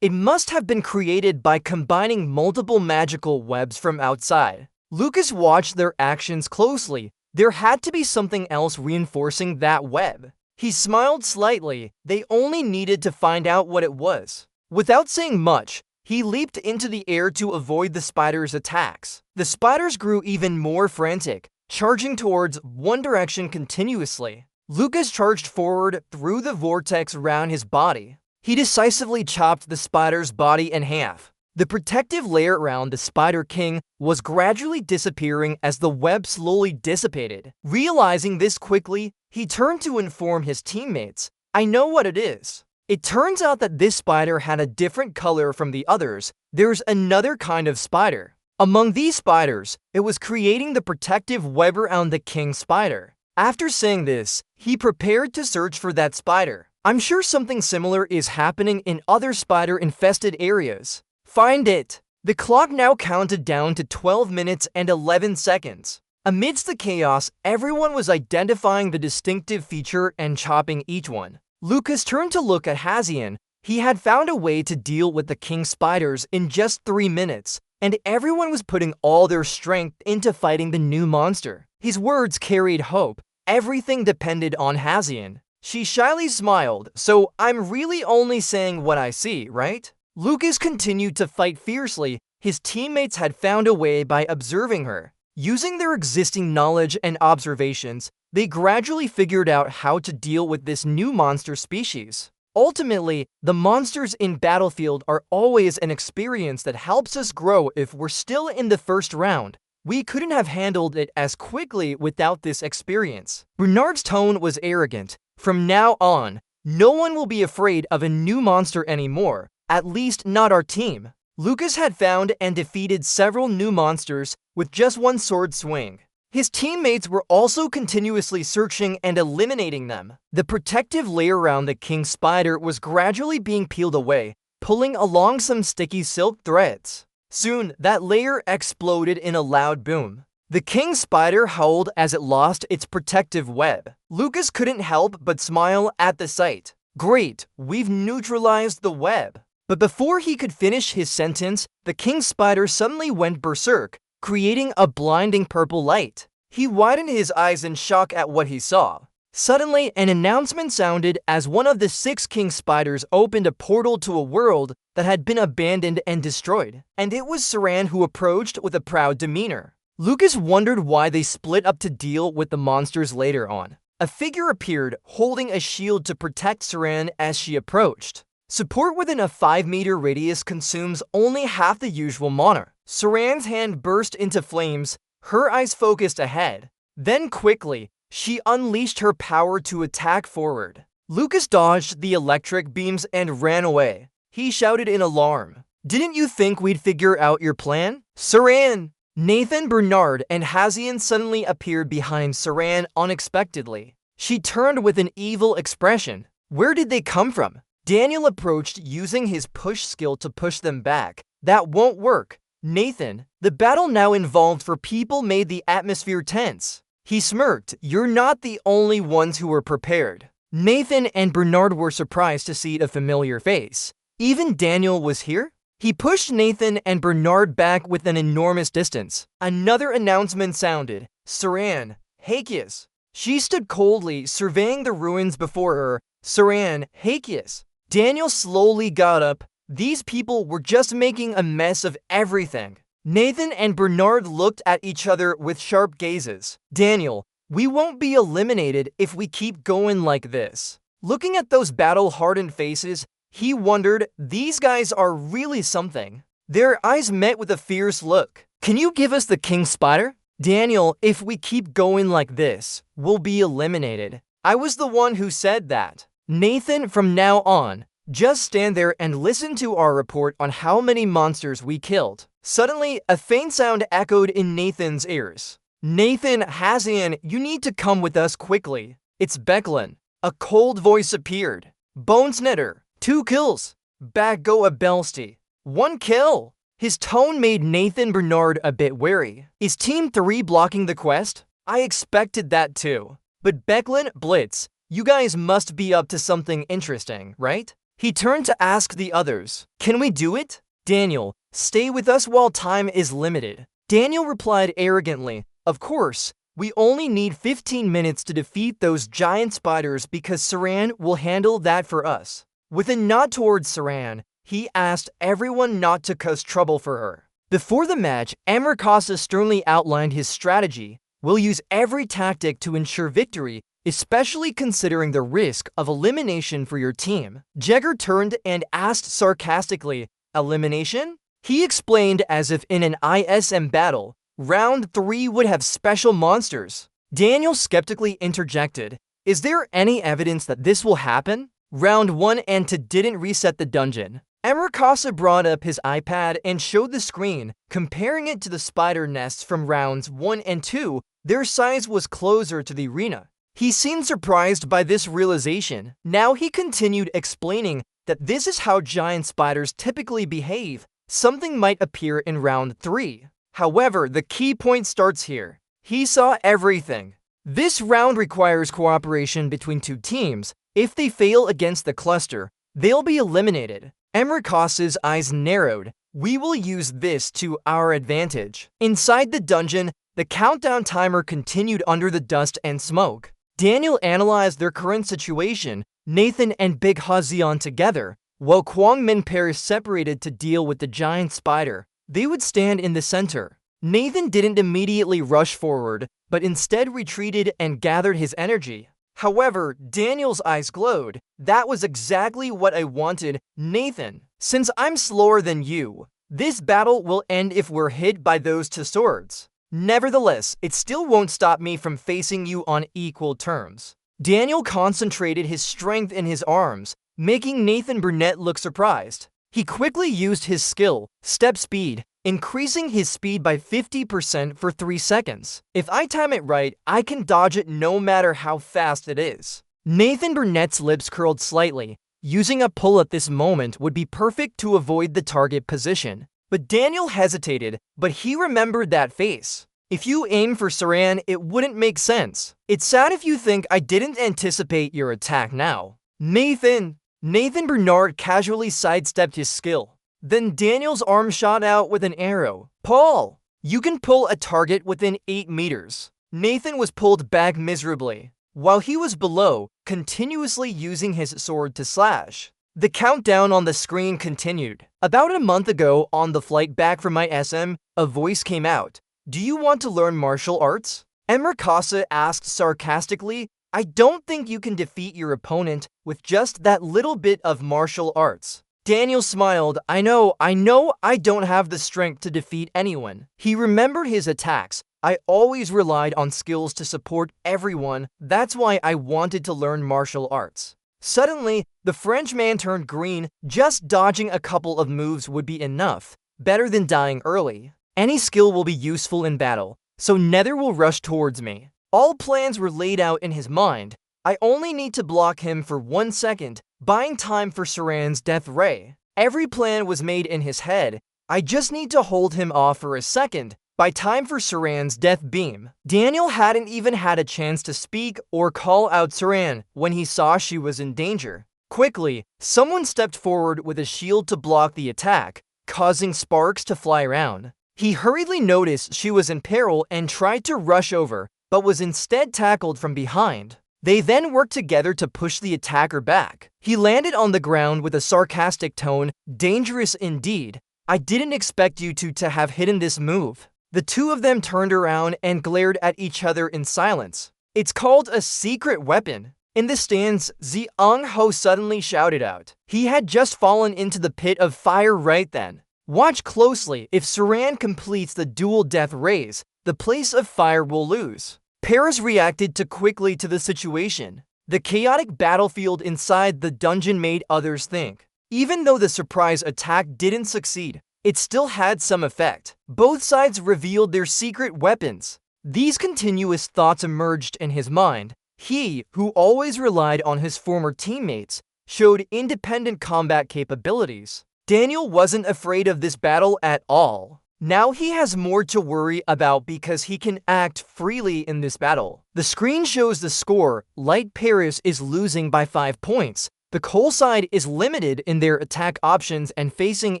It must have been created by combining multiple magical webs from outside. Lucas watched their actions closely. There had to be something else reinforcing that web. He smiled slightly. They only needed to find out what it was. Without saying much, He leaped into the air to avoid the spider's attacks. The spiders grew even more frantic, charging towards one direction continuously. Lucas charged forward through the vortex around his body. He decisively chopped the spider's body in half. The protective layer around the Spider King was gradually disappearing as the web slowly dissipated. Realizing this quickly, he turned to inform his teammates, "I know what it is." It turns out that this spider had a different color from the others. There's another kind of spider. Among these spiders, it was creating the protective web around the king spider. After saying this, he prepared to search for that spider. I'm sure something similar is happening in other spider-infested areas. Find it! The clock now counted down to 12 minutes and 11 seconds. Amidst the chaos, everyone was identifying the distinctive feature and chopping each one. Lucas turned to look at Hazian. He had found a way to deal with the king spiders in just 3 minutes, and everyone was putting all their strength into fighting the new monster. His words carried hope. Everything depended on Hazian. She shyly smiled, "So I'm really only saying what I see, right?" Lucas continued to fight fiercely. His teammates had found a way by observing her. Using their existing knowledge and observations, they gradually figured out how to deal with this new monster species. Ultimately, the monsters in Battlefield are always an experience that helps us grow. If we're still in the first round, we couldn't have handled it as quickly without this experience. Bernard's tone was arrogant. From now on, no one will be afraid of a new monster anymore, at least not our team. Lucas had found and defeated several new monsters with just one sword swing. His teammates were also continuously searching and eliminating them. The protective layer around the king spider was gradually being peeled away, pulling along some sticky silk threads. Soon, that layer exploded in a loud boom. The king spider howled as it lost its protective web. Lucas couldn't help but smile at the sight. "Great, we've neutralized the web." But before he could finish his sentence, the king spider suddenly went berserk, creating a blinding purple light. He widened his eyes in shock at what he saw. Suddenly, an announcement sounded as one of the 6 king spiders opened a portal to a world that had been abandoned and destroyed. And it was Saran who approached with a proud demeanor. Lucas wondered why they split up to deal with the monsters later on. A figure appeared, holding a shield to protect Saran as she approached. Support within a 5-meter radius consumes only half the usual mana. Saran's hand burst into flames, her eyes focused ahead. Then quickly, she unleashed her power to attack forward. Lucas dodged the electric beams and ran away. He shouted in alarm, "Didn't you think we'd figure out your plan? Saran!" Nathan, Bernard, and Hazian suddenly appeared behind Saran unexpectedly. She turned with an evil expression. Where did they come from? Daniel approached using his push skill to push them back. "That won't work. Nathan, the battle now involved for people made the atmosphere tense." He smirked. "You're not the only ones who were prepared." Nathan and Bernard were surprised to see a familiar face. Even Daniel was here? He pushed Nathan and Bernard back with an enormous distance. Another announcement sounded. "Saran, Hakias." She stood coldly, surveying the ruins before her. "Saran, Hakias." Daniel slowly got up. These people were just making a mess of everything. Nathan and Bernard looked at each other with sharp gazes. "Daniel, we won't be eliminated if we keep going like this." Looking at those battle-hardened faces, he wondered, these guys are really something. Their eyes met with a fierce look. "Can you give us the king spider?" "Daniel, if we keep going like this, we'll be eliminated." "I was the one who said that." "Nathan, from now on, just stand there and listen to our report on how many monsters we killed." Suddenly, a faint sound echoed in Nathan's ears. "Nathan, Hazian, you need to come with us quickly. It's Becklin." A cold voice appeared. "Bonesnitter, 2 kills. Back go a Belsti, 1 kill." His tone made Nathan Bernard a bit wary. "Is Team 3 blocking the quest?" "I expected that too. But Becklin, Blitz, you guys must be up to something interesting, right?" He turned to ask the others, "Can we do it?" "Daniel, stay with us while time is limited." Daniel replied arrogantly, "Of course, we only need 15 minutes to defeat those giant spiders because Saran will handle that for us." With a nod towards Saran, he asked everyone not to cause trouble for her. Before the match, Amarkasa sternly outlined his strategy. We'll use every tactic to ensure victory, especially considering the risk of elimination for your team. Jagger turned and asked sarcastically, elimination? He explained as if in an ISM battle, round 3 would have special monsters. Daniel skeptically interjected, is there any evidence that this will happen? Round 1 and 2 didn't reset the dungeon. Amarkasa brought up his iPad and showed the screen, comparing it to the spider nests from rounds 1 and 2, their size was closer to the arena. He seemed surprised by this realization. Now he continued explaining that this is how giant spiders typically behave. Something might appear in round 3. However, the key point starts here. He saw everything. This round requires cooperation between 2 teams. If they fail against the cluster, they'll be eliminated. Amarkasa's eyes narrowed. We will use this to our advantage. Inside the dungeon, the countdown timer continued under the dust and smoke. Daniel analyzed their current situation, Nathan and Big Hazian together, while Kwang Min Paris separated to deal with the giant spider. They would stand in the center. Nathan didn't immediately rush forward, but instead retreated and gathered his energy. However, Daniel's eyes glowed. That was exactly what I wanted, Nathan. Since I'm slower than you, this battle will end if we're hit by those 2 swords. Nevertheless, it still won't stop me from facing you on equal terms. Daniel concentrated his strength in his arms, making Nathan Burnett look surprised. He quickly used his skill, Step Speed, increasing his speed by 50% for 3 seconds. If I time it right, I can dodge it no matter how fast it is. Nathan Burnett's lips curled slightly. Using a pull at this moment would be perfect to avoid the target position. But Daniel hesitated, but he remembered that face. If you aim for Saran, it wouldn't make sense. It's sad if you think I didn't anticipate your attack now. Nathan Bernard casually sidestepped his skill. Then Daniel's arm shot out with an arrow. Paul, you can pull a target within 8 meters. Nathan was pulled back miserably, while he was below, continuously using his sword to slash. The countdown on the screen continued. About a month ago, on the flight back from my SM, a voice came out. Do you want to learn martial arts? Amarkasa asked sarcastically. I don't think you can defeat your opponent with just that little bit of martial arts. Daniel smiled. I know I don't have the strength to defeat anyone. He remembered his attacks. I always relied on skills to support everyone. That's why I wanted to learn martial arts. Suddenly, the Frenchman turned green. Just dodging a couple of moves would be enough. Better than dying early. Any skill will be useful in battle, so Nether will rush towards me. All plans were laid out in his mind. I only need to block him for 1 second, buying time for Saran's death ray. Every plan was made in his head. I just need to hold him off for a second, buy time for Saran's death beam. Daniel hadn't even had a chance to speak or call out Saran when he saw she was in danger. Quickly, someone stepped forward with a shield to block the attack, causing sparks to fly around. He hurriedly noticed she was in peril and tried to rush over, but was instead tackled from behind. They then worked together to push the attacker back. He landed on the ground with a sarcastic tone, dangerous indeed. I didn't expect you to have hidden this move. The 2 of them turned around and glared at each other in silence. It's called a secret weapon. In the stands, Ziang Ho suddenly shouted out. He had just fallen into the pit of fire right then. Watch closely. If Saran completes the dual death rays, the place of fire will lose. Paris reacted too quickly to the situation. The chaotic battlefield inside the dungeon made others think. Even though the surprise attack didn't succeed, it still had some effect. Both sides revealed their secret weapons. These continuous thoughts emerged in his mind. He, who always relied on his former teammates, showed independent combat capabilities. Daniel wasn't afraid of this battle at all. Now he has more to worry about because he can act freely in this battle. The screen shows the score. Light Paris is losing by 5 points. The Coal side is limited in their attack options and facing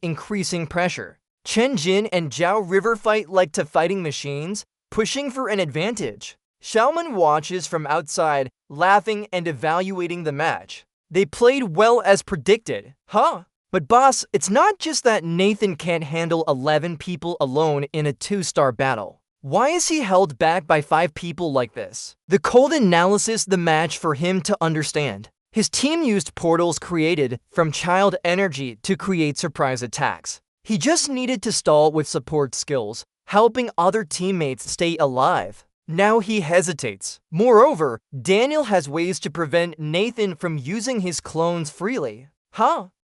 increasing pressure. Chen Jin and Zhao River fight like two fighting machines, pushing for an advantage. Xiaoman watches from outside, laughing and evaluating the match. They played well as predicted. But But boss, it's not just that Nathan can't handle 11 people alone in a 2-star battle. Why is he held back by 5 people like this? The cold analysis the match for him to understand. His team used portals created from child energy to create surprise attacks. He just needed to stall with support skills, helping other teammates stay alive. Now he hesitates. Moreover, Daniel has ways to prevent Nathan from using his clones freely.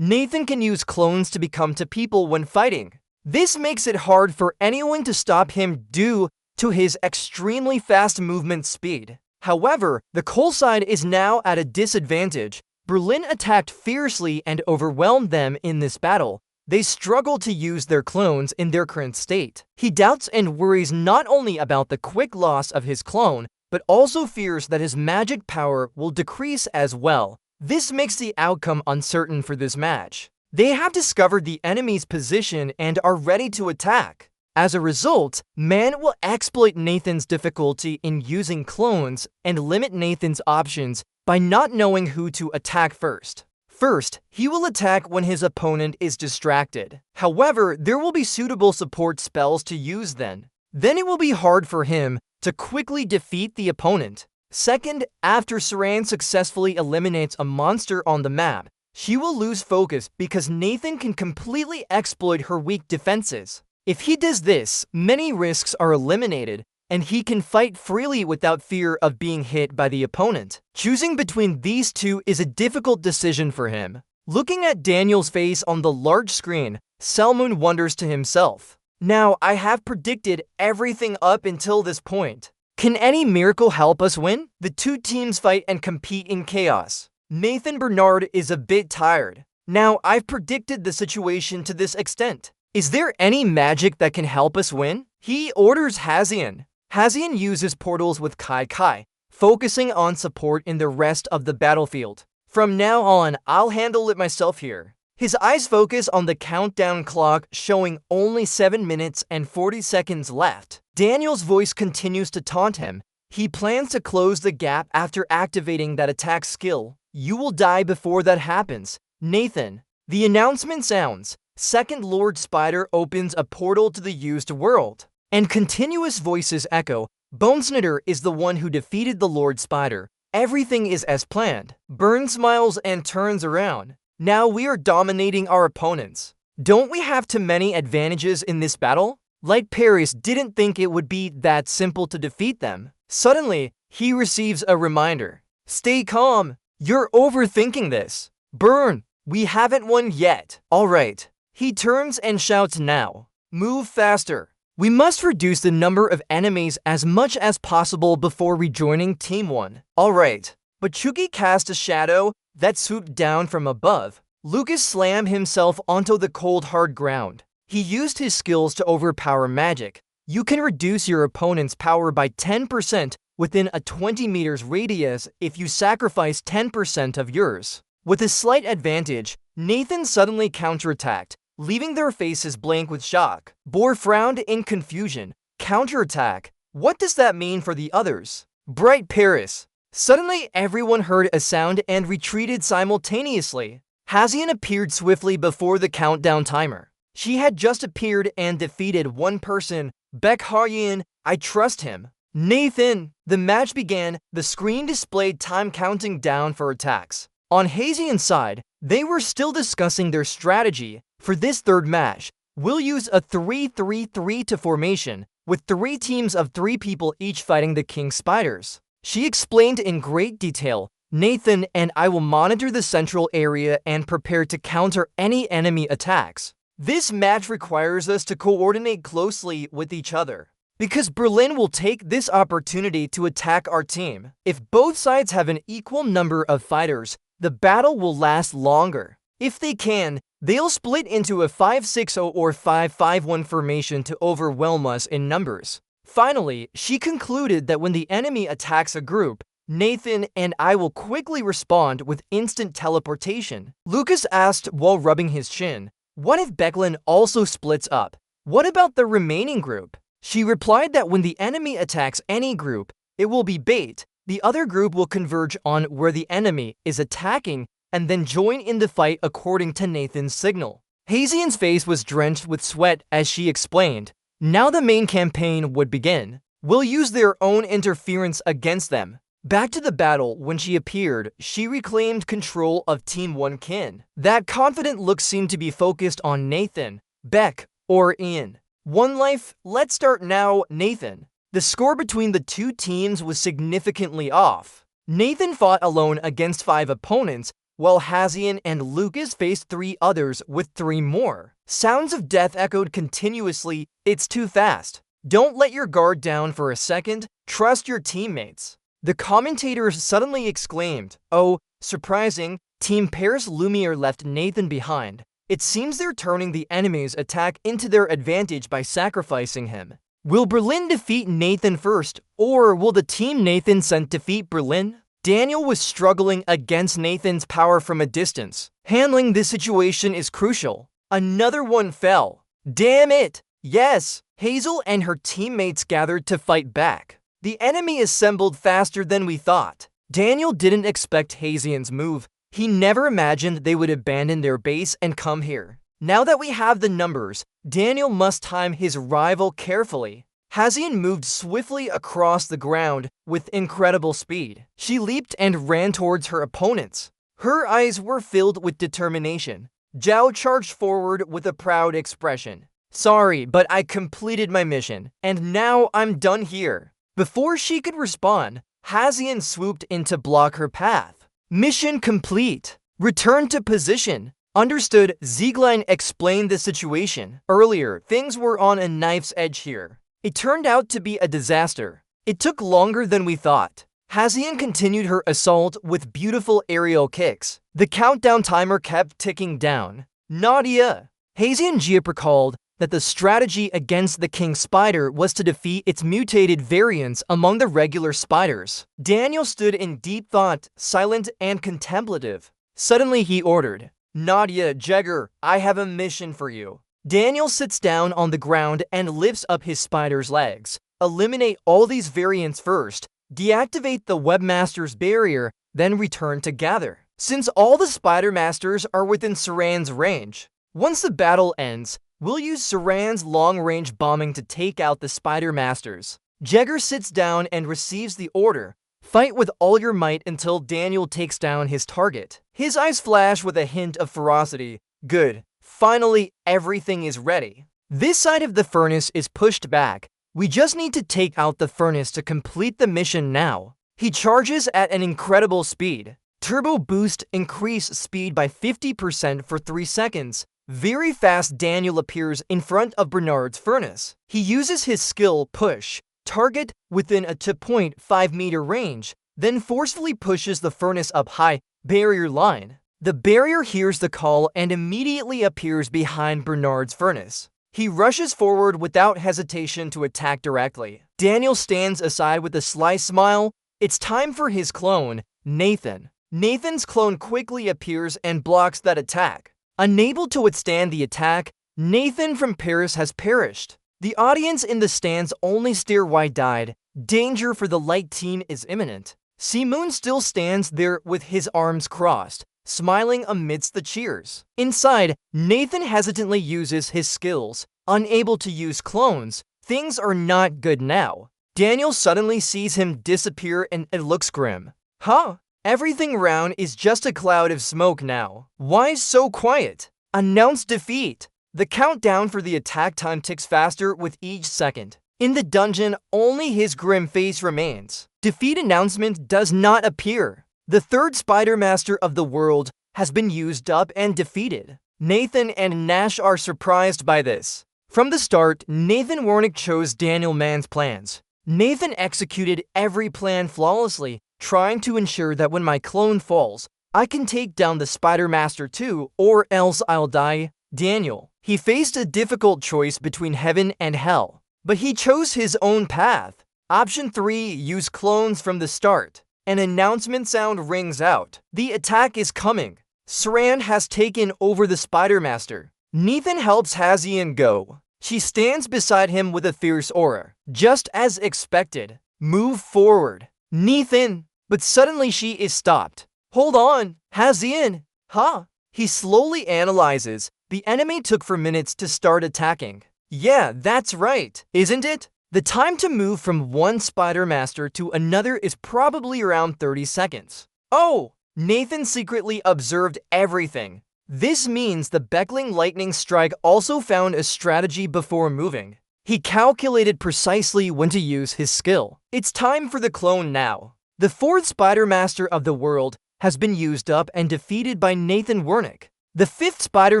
Nathan can use clones to become to people when fighting. This makes it hard for anyone to stop him due to his extremely fast movement speed. However, the Cole side is now at a disadvantage. Berlin attacked fiercely and overwhelmed them in this battle. They struggle to use their clones in their current state. He doubts and worries not only about the quick loss of his clone, but also fears that his magic power will decrease as well. This makes the outcome uncertain for this match. They have discovered the enemy's position and are ready to attack. As a result, Man will exploit Nathan's difficulty in using clones and limit Nathan's options by not knowing who to attack first. First, he will attack when his opponent is distracted. However, there will be suitable support spells to use then. Then it will be hard for him to quickly defeat the opponent. Second, after Saran successfully eliminates a monster on the map, she will lose focus because Nathan can completely exploit her weak defenses. If he does this, many risks are eliminated, and he can fight freely without fear of being hit by the opponent. Choosing between these two is a difficult decision for him. Looking at Daniel's face on the large screen, Selmoon wonders to himself, "Now, I have predicted everything up until this point. Can any miracle help us win?" The two teams fight and compete in chaos. Nathan Bernard is a bit tired. "Now, I've predicted the situation to this extent. Is there any magic that can help us win?" He orders Hazian. Hazian uses portals with Kai, focusing on support in the rest of the battlefield. "From now on, I'll handle it myself here." His eyes focus on the countdown clock showing only 7 minutes and 40 seconds left. Daniel's voice continues to taunt him. He plans to close the gap after activating that attack skill. "You will die before that happens, Nathan." The announcement sounds. Second Lord Spider opens a portal to the used world. And continuous voices echo. Bonesnitter is the one who defeated the Lord Spider. Everything is as planned. Burn smiles and turns around. "Now we are dominating our opponents. Don't we have too many advantages in this battle?" Light Paris didn't think it would be that simple to defeat them. Suddenly, he receives a reminder. "Stay calm. You're overthinking this. Burn, we haven't won yet." "Alright." He turns and shouts now. "Move faster. We must reduce the number of enemies as much as possible before rejoining Team 1. "Alright." But Chucky cast a shadow that swooped down from above. Lucas slammed himself onto the cold hard ground. He used his skills to overpower magic. You can reduce your opponent's power by 10% within a 20 meters radius if you sacrifice 10% of yours. With a slight advantage, Nathan suddenly counterattacked, leaving their faces blank with shock. Boar frowned in confusion. Counterattack? What does that mean for the others? Bright Paris. Suddenly, everyone heard a sound and retreated simultaneously. Hazian appeared swiftly before the countdown timer. She had just appeared and defeated one person, Bekharyan. I trust him. Nathan. The match began. The screen displayed time counting down for attacks. On Hazian's side, they were still discussing their strategy. For this third match, we'll use a 3-3-3 formation, with 3 teams of 3 people each fighting the King Spiders. She explained in great detail. Nathan and I will monitor the central area and prepare to counter any enemy attacks. This match requires us to coordinate closely with each other, because Berlin will take this opportunity to attack our team. If both sides have an equal number of fighters, the battle will last longer. If they can, they'll split into a 5-6-0 or 5-5-1 formation to overwhelm us in numbers. Finally, she concluded that when the enemy attacks a group, Nathan and I will quickly respond with instant teleportation. Lucas asked while rubbing his chin, "What if Becklin also splits up? What about the remaining group?" She replied that when the enemy attacks any group, it will be bait. The other group will converge on where the enemy is attacking and then join in the fight according to Nathan's signal. Hazian's face was drenched with sweat as she explained, now the main campaign would begin. We'll use their own interference against them. Back to the battle, when she appeared, she reclaimed control of Team 1 Kin. That confident look seemed to be focused on Nathan, Beck, or Ian. One life, let's start now, Nathan. The score between the two teams was significantly off. Nathan fought alone against 5 opponents, while Hazian and Lucas faced 3 others with 3 more. Sounds of death echoed continuously, it's too fast. Don't let your guard down for a second, trust your teammates. The commentators suddenly exclaimed, oh, surprising, Team Paris Lumiere left Nathan behind. It seems they're turning the enemy's attack into their advantage by sacrificing him. Will Berlin defeat Nathan first, or will the Team Nathan sent defeat Berlin? Daniel was struggling against Nathan's power from a distance. Handling this situation is crucial. Another one fell. Damn it! Yes! Hazel and her teammates gathered to fight back. The enemy assembled faster than we thought. Daniel didn't expect Hazian's move. He never imagined they would abandon their base and come here. Now that we have the numbers, Daniel must time his rival carefully. Hazian moved swiftly across the ground with incredible speed. She leaped and ran towards her opponents. Her eyes were filled with determination. Zhao charged forward with a proud expression. Sorry, but I completed my mission, and now I'm done here. Before she could respond, Hazian swooped in to block her path. Mission complete. Return to position. Understood, Zieglein explained the situation. Earlier, things were on a knife's edge here. It turned out to be a disaster. It took longer than we thought. Hazian continued her assault with beautiful aerial kicks. The countdown timer kept ticking down. Nadia! Hazian Giap recalled that the strategy against the king spider was to defeat its mutated variants among the regular spiders. Daniel stood in deep thought, silent and contemplative. Suddenly he ordered, Nadia, Jagger, I have a mission for you. Daniel sits down on the ground and lifts up his spider's legs. Eliminate all these variants first, deactivate the webmaster's barrier, then return to gather. Since all the spider masters are within Saran's range, once the battle ends, we'll use Saran's long-range bombing to take out the Spider Masters. Jagger sits down and receives the order. Fight with all your might until Daniel takes down his target. His eyes flash with a hint of ferocity. Good. Finally, everything is ready. This side of the furnace is pushed back. We just need to take out the furnace to complete the mission now. He charges at an incredible speed. Turbo boost increase speed by 50% for 3 seconds. Very fast, Daniel appears in front of Bernard's furnace. He uses his skill push, target within a 2.5 meter range, then forcefully pushes the furnace up high, barrier line. The barrier hears the call and immediately appears behind Bernard's furnace. He rushes forward without hesitation to attack directly. Daniel stands aside with a sly smile. It's time for his clone, Nathan. Nathan's clone quickly appears and blocks that attack. Unable to withstand the attack, Nathan from Paris has perished. The audience in the stands only stare wide-eyed. Danger for the light team is imminent. Simoon still stands there with his arms crossed, smiling amidst the cheers. Inside, Nathan hesitantly uses his skills. Unable to use clones, things are not good now. Daniel suddenly sees him disappear and it looks grim. Huh? Everything around is just a cloud of smoke now. Why so quiet? Announce defeat. The countdown for the attack time ticks faster with each second. In the dungeon, only his grim face remains. Defeat announcement does not appear. The third Spider Master of the world has been used up and defeated. Nathan and Nash are surprised by this. From the start, Nathan Warnick chose Daniel Mann's plans. Nathan executed every plan flawlessly, trying to ensure that when my clone falls, I can take down the Spider Master too, or else I'll die. Daniel. He faced a difficult choice between heaven and hell, but he chose his own path. Option 3, use clones from the start. An announcement sound rings out. The attack is coming. Saran has taken over the Spider Master. Nathan helps Hazian go. She stands beside him with a fierce aura. Just as expected. Move forward. Nathan. But suddenly she is stopped. Hold on. Hazian, huh? He slowly analyzes. The enemy took for minutes to start attacking. Yeah, that's right, isn't it? The time to move from one Spider Master to another is probably around 30 seconds. Oh! Nathan secretly observed everything. This means the Beckling Lightning Strike also found a strategy before moving. He calculated precisely when to use his skill. It's time for the clone now. The fourth Spider Master of the world has been used up and defeated by Nathan Wernick. The fifth Spider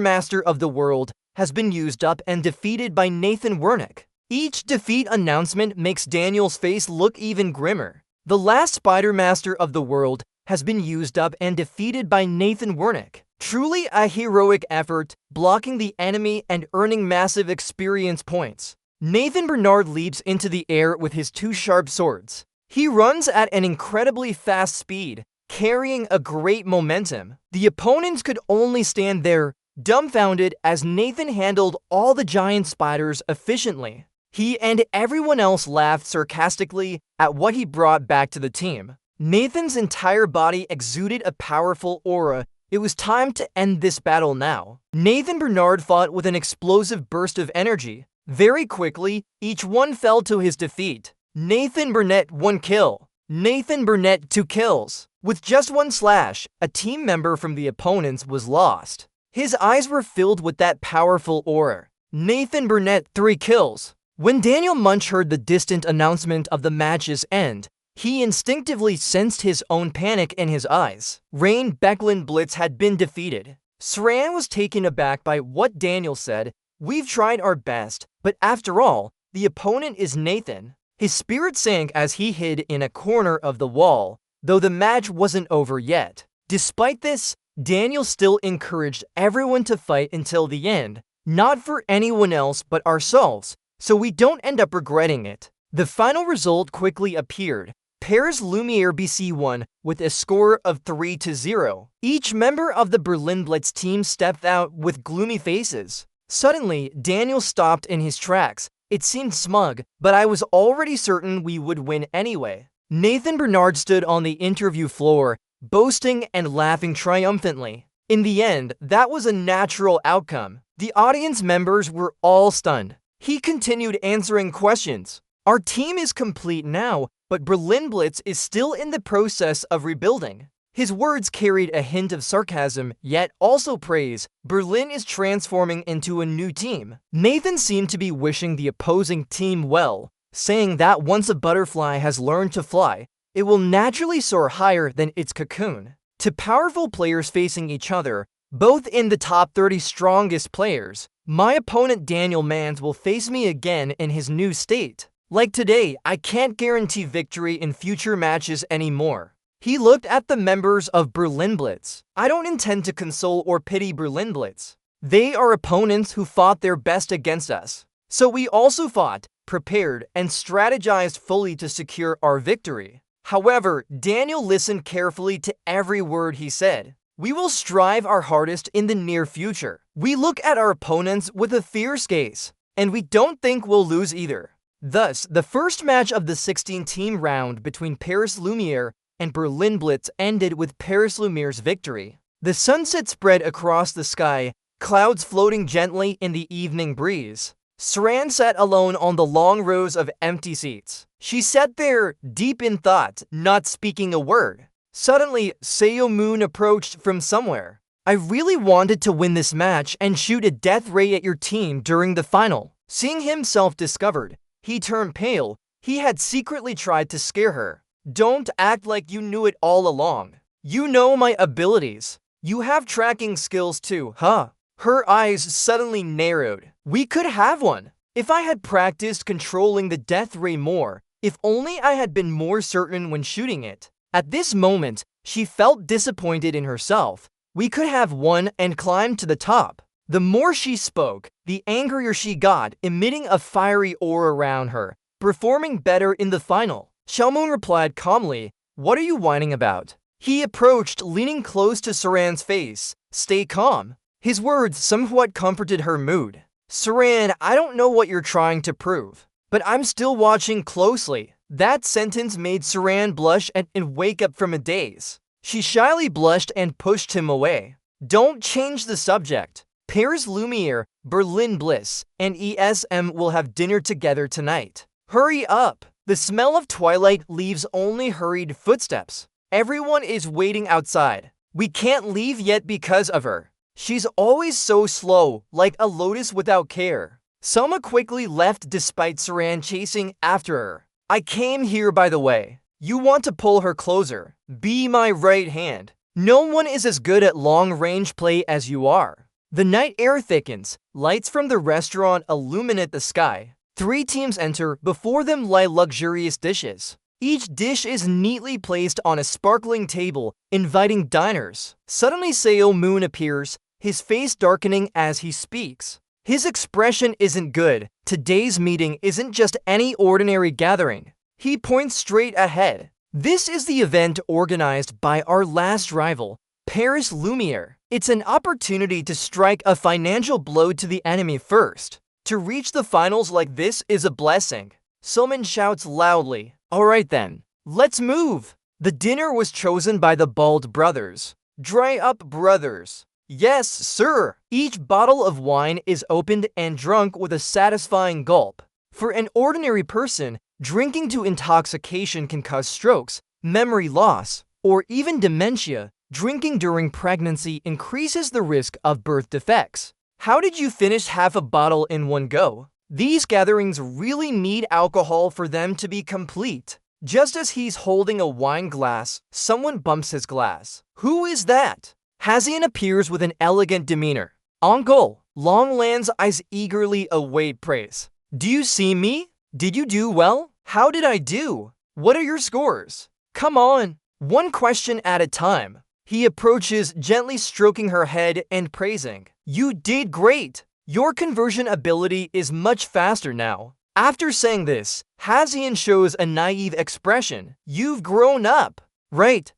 Master of the world has been used up and defeated by Nathan Wernick. Each defeat announcement makes Daniel's face look even grimmer. The last Spider Master of the world has been used up and defeated by Nathan Wernick. Truly a heroic effort, blocking the enemy and earning massive experience points. Nathan Bernard leaps into the air with his two sharp swords. He runs at an incredibly fast speed, carrying a great momentum. The opponents could only stand there, dumbfounded, as Nathan handled all the giant spiders efficiently. He and everyone else laughed sarcastically at what he brought back to the team. Nathan's entire body exuded a powerful aura. It was time to end this battle now. Nathan Bernard fought with an explosive burst of energy. Very quickly, each one fell to his defeat. Nathan Burnett 1 kill. Nathan Burnett 2 kills. With just one slash, a team member from the opponents was lost. His eyes were filled with that powerful aura. Nathan Burnett 3 kills. When Daniel Munch heard the distant announcement of the match's end, he instinctively sensed his own panic in his eyes. Rain Becklin Blitz had been defeated. Saran was taken aback by what Daniel said. We've tried our best, but after all, the opponent is Nathan. His spirit sank as he hid in a corner of the wall, though the match wasn't over yet. Despite this, Daniel still encouraged everyone to fight until the end, not for anyone else but ourselves, so we don't end up regretting it. The final result quickly appeared. Paris Lumiere BC won with a score of 3-0. Each member of the Berlin Blitz team stepped out with gloomy faces. Suddenly, Daniel stopped in his tracks. It seemed smug, but I was already certain we would win anyway. Nathan Bernard stood on the interview floor, boasting and laughing triumphantly. In the end, that was a natural outcome. The audience members were all stunned. He continued answering questions. Our team is complete now, but Berlin Blitz is still in the process of rebuilding. His words carried a hint of sarcasm, yet also praise. Berlin is transforming into a new team. Nathan seemed to be wishing the opposing team well, saying that once a butterfly has learned to fly, it will naturally soar higher than its cocoon. To powerful players facing each other, both in the top 30 strongest players, my opponent Daniel Mans will face me again in his new state. Like today, I can't guarantee victory in future matches anymore. He looked at the members of Berlin Blitz. I don't intend to console or pity Berlin Blitz. They are opponents who fought their best against us. So we also fought, prepared, and strategized fully to secure our victory. However, Daniel listened carefully to every word he said. We will strive our hardest in the near future. We look at our opponents with a fierce gaze, and we don't think we'll lose either. Thus, the first match of the 16-team round between Paris Lumiere and Berlin Blitz ended with Paris Lumiere's victory. The sunset spread across the sky, clouds floating gently in the evening breeze. Saran sat alone on the long rows of empty seats. She sat there, deep in thought, not speaking a word. Suddenly, Seo Moon approached from somewhere. I really wanted to win this match and shoot a death ray at your team during the final. Seeing himself discovered, he turned pale. He had secretly tried to scare her. Don't act like you knew it all along. You know my abilities. You have tracking skills too, huh? Her eyes suddenly narrowed. We could have one. If I had practiced controlling the death ray more, if only I had been more certain when shooting it. At this moment, she felt disappointed in herself. We could have won and climbed to the top. The more she spoke, the angrier she got, emitting a fiery aura around her, performing better in the final. Xiaomoon replied calmly, "What are you whining about?" He approached, leaning close to Saran's face. "Stay calm." His words somewhat comforted her mood. "Saran, I don't know what you're trying to prove, but I'm still watching closely." That sentence made Saran blush and wake up from a daze. She shyly blushed and pushed him away. Don't change the subject. Paris Lumiere, Berlin Bliss, and ESM will have dinner together tonight. Hurry up! The smell of twilight leaves only hurried footsteps. Everyone is waiting outside. We can't leave yet because of her. She's always so slow, like a lotus without care. Selma quickly left despite Saran chasing after her. I came here by the way. You want to pull her closer. Be my right hand. No one is as good at long-range play as you are. The night air thickens. Lights from the restaurant illuminate the sky. 3 teams enter. Before them lie luxurious dishes. Each dish is neatly placed on a sparkling table, inviting diners. Suddenly Seo Moon appears, his face darkening as he speaks. His expression isn't good. Today's meeting isn't just any ordinary gathering. He points straight ahead. This is the event organized by our last rival, Paris Lumiere. It's an opportunity to strike a financial blow to the enemy first. To reach the finals like this is a blessing. Silman shouts loudly. Alright then, let's move. The dinner was chosen by the Bald brothers. Dry up, brothers. Yes, sir. Each bottle of wine is opened and drunk with a satisfying gulp. For an ordinary person, drinking to intoxication can cause strokes, memory loss, or even dementia. Drinking during pregnancy increases the risk of birth defects. How did you finish half a bottle in one go? These gatherings really need alcohol for them to be complete. Just as he's holding a wine glass, someone bumps his glass. Who is that? Hazian appears with an elegant demeanor. Uncle, Longland's eyes eagerly await praise. Do you see me? Did you do well? How did I do? What are your scores? Come on, one question at a time. He approaches, gently stroking her head and praising. You did great. Your conversion ability is much faster now. After saying this, Hazian shows a naive expression. You've grown up. Right.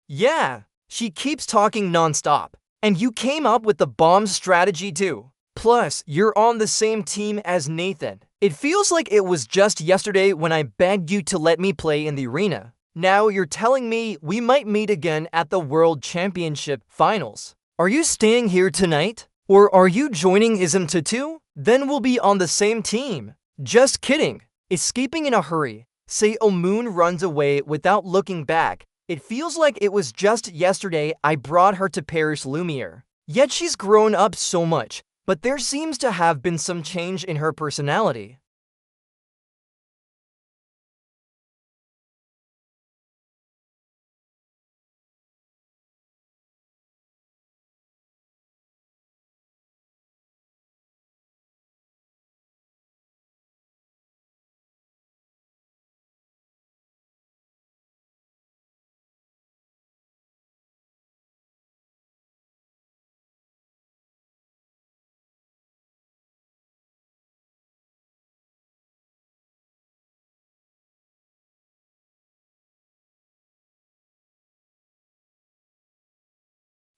Yeah. She keeps talking nonstop. And you came up with the bomb strategy too. Plus, you're on the same team as Nathan. It feels like it was just yesterday when I begged you to let me play in the arena. Now you're telling me we might meet again at the World Championship Finals. Are you staying here tonight? Or are you joining ISM too? Then we'll be on the same team. Just kidding. Escaping in a hurry, Seo Moon runs away without looking back. It feels like it was just yesterday I brought her to Paris Lumiere. Yet she's grown up so much, but there seems to have been some change in her personality.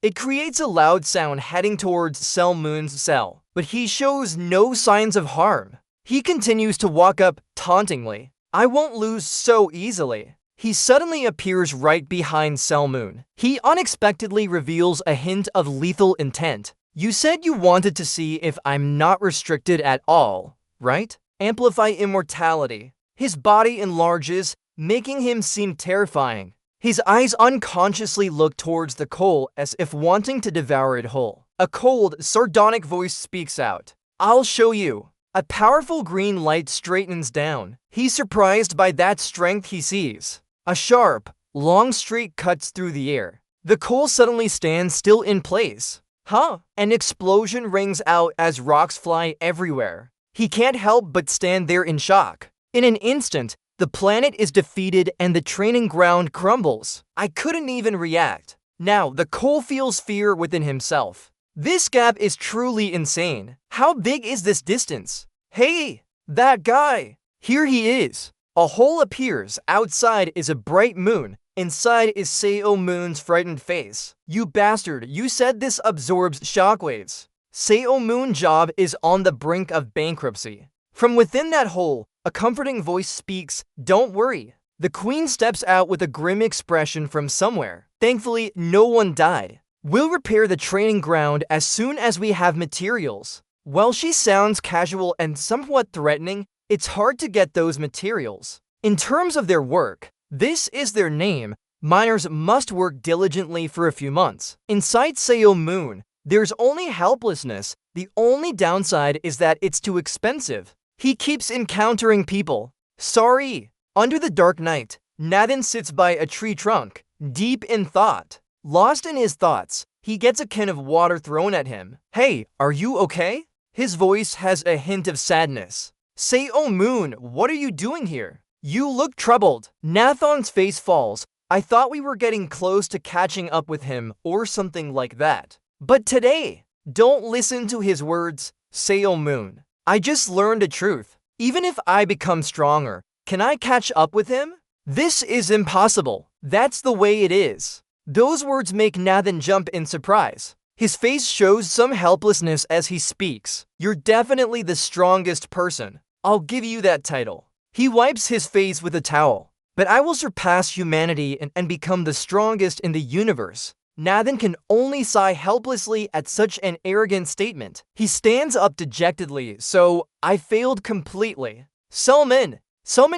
It creates a loud sound heading towards Seo Moon's cell, but he shows no signs of harm. He continues to walk up tauntingly. I won't lose so easily. He suddenly appears right behind Seo Moon. He unexpectedly reveals a hint of lethal intent. You said you wanted to see if I'm not restricted at all, right? Amplify immortality. His body enlarges, making him seem terrifying. His eyes unconsciously look towards the coal as if wanting to devour it whole. A cold, sardonic voice speaks out. I'll show you. A powerful green light straightens down. He's surprised by that strength he sees. A sharp, long streak cuts through the air. The coal suddenly stands still in place. Huh? An explosion rings out as rocks fly everywhere. He can't help but stand there in shock. In an instant, the planet is defeated and the training ground crumbles. I couldn't even react. Now, the coal feels fear within himself. This gap is truly insane. How big is this distance? Hey, that guy! Here he is. A hole appears. Outside is a bright moon. Inside is Seo Moon's frightened face. You bastard, you said this absorbs shockwaves. Seo Moon's job is on the brink of bankruptcy. From within that hole, a comforting voice speaks, don't worry. The queen steps out with a grim expression from somewhere. Thankfully, no one died. We'll repair the training ground as soon as we have materials. While she sounds casual and somewhat threatening, it's hard to get those materials. In terms of their work, this is their name. Miners must work diligently for a few months. Inside Superhuman, there's only helplessness. The only downside is that it's too expensive. He keeps encountering people. Sorry. Under the dark night, Nathan sits by a tree trunk, deep in thought. Lost in his thoughts, he gets a can of water thrown at him. Hey, are you okay? His voice has a hint of sadness. Superhuman, what are you doing here? You look troubled. Nathan's face falls. I thought we were getting close to catching up with him or something like that. But today, don't listen to his words, Superhuman. I just learned the truth. Even if I become stronger, can I catch up with him? This is impossible. That's the way it is. Those words make Nathan jump in surprise. His face shows some helplessness as he speaks. You're definitely the strongest person. I'll give you that title. He wipes his face with a towel. But I will surpass humanity and become the strongest in the universe. Nathan can only sigh helplessly at such an arrogant statement. He stands up dejectedly, so I failed completely. Superhuman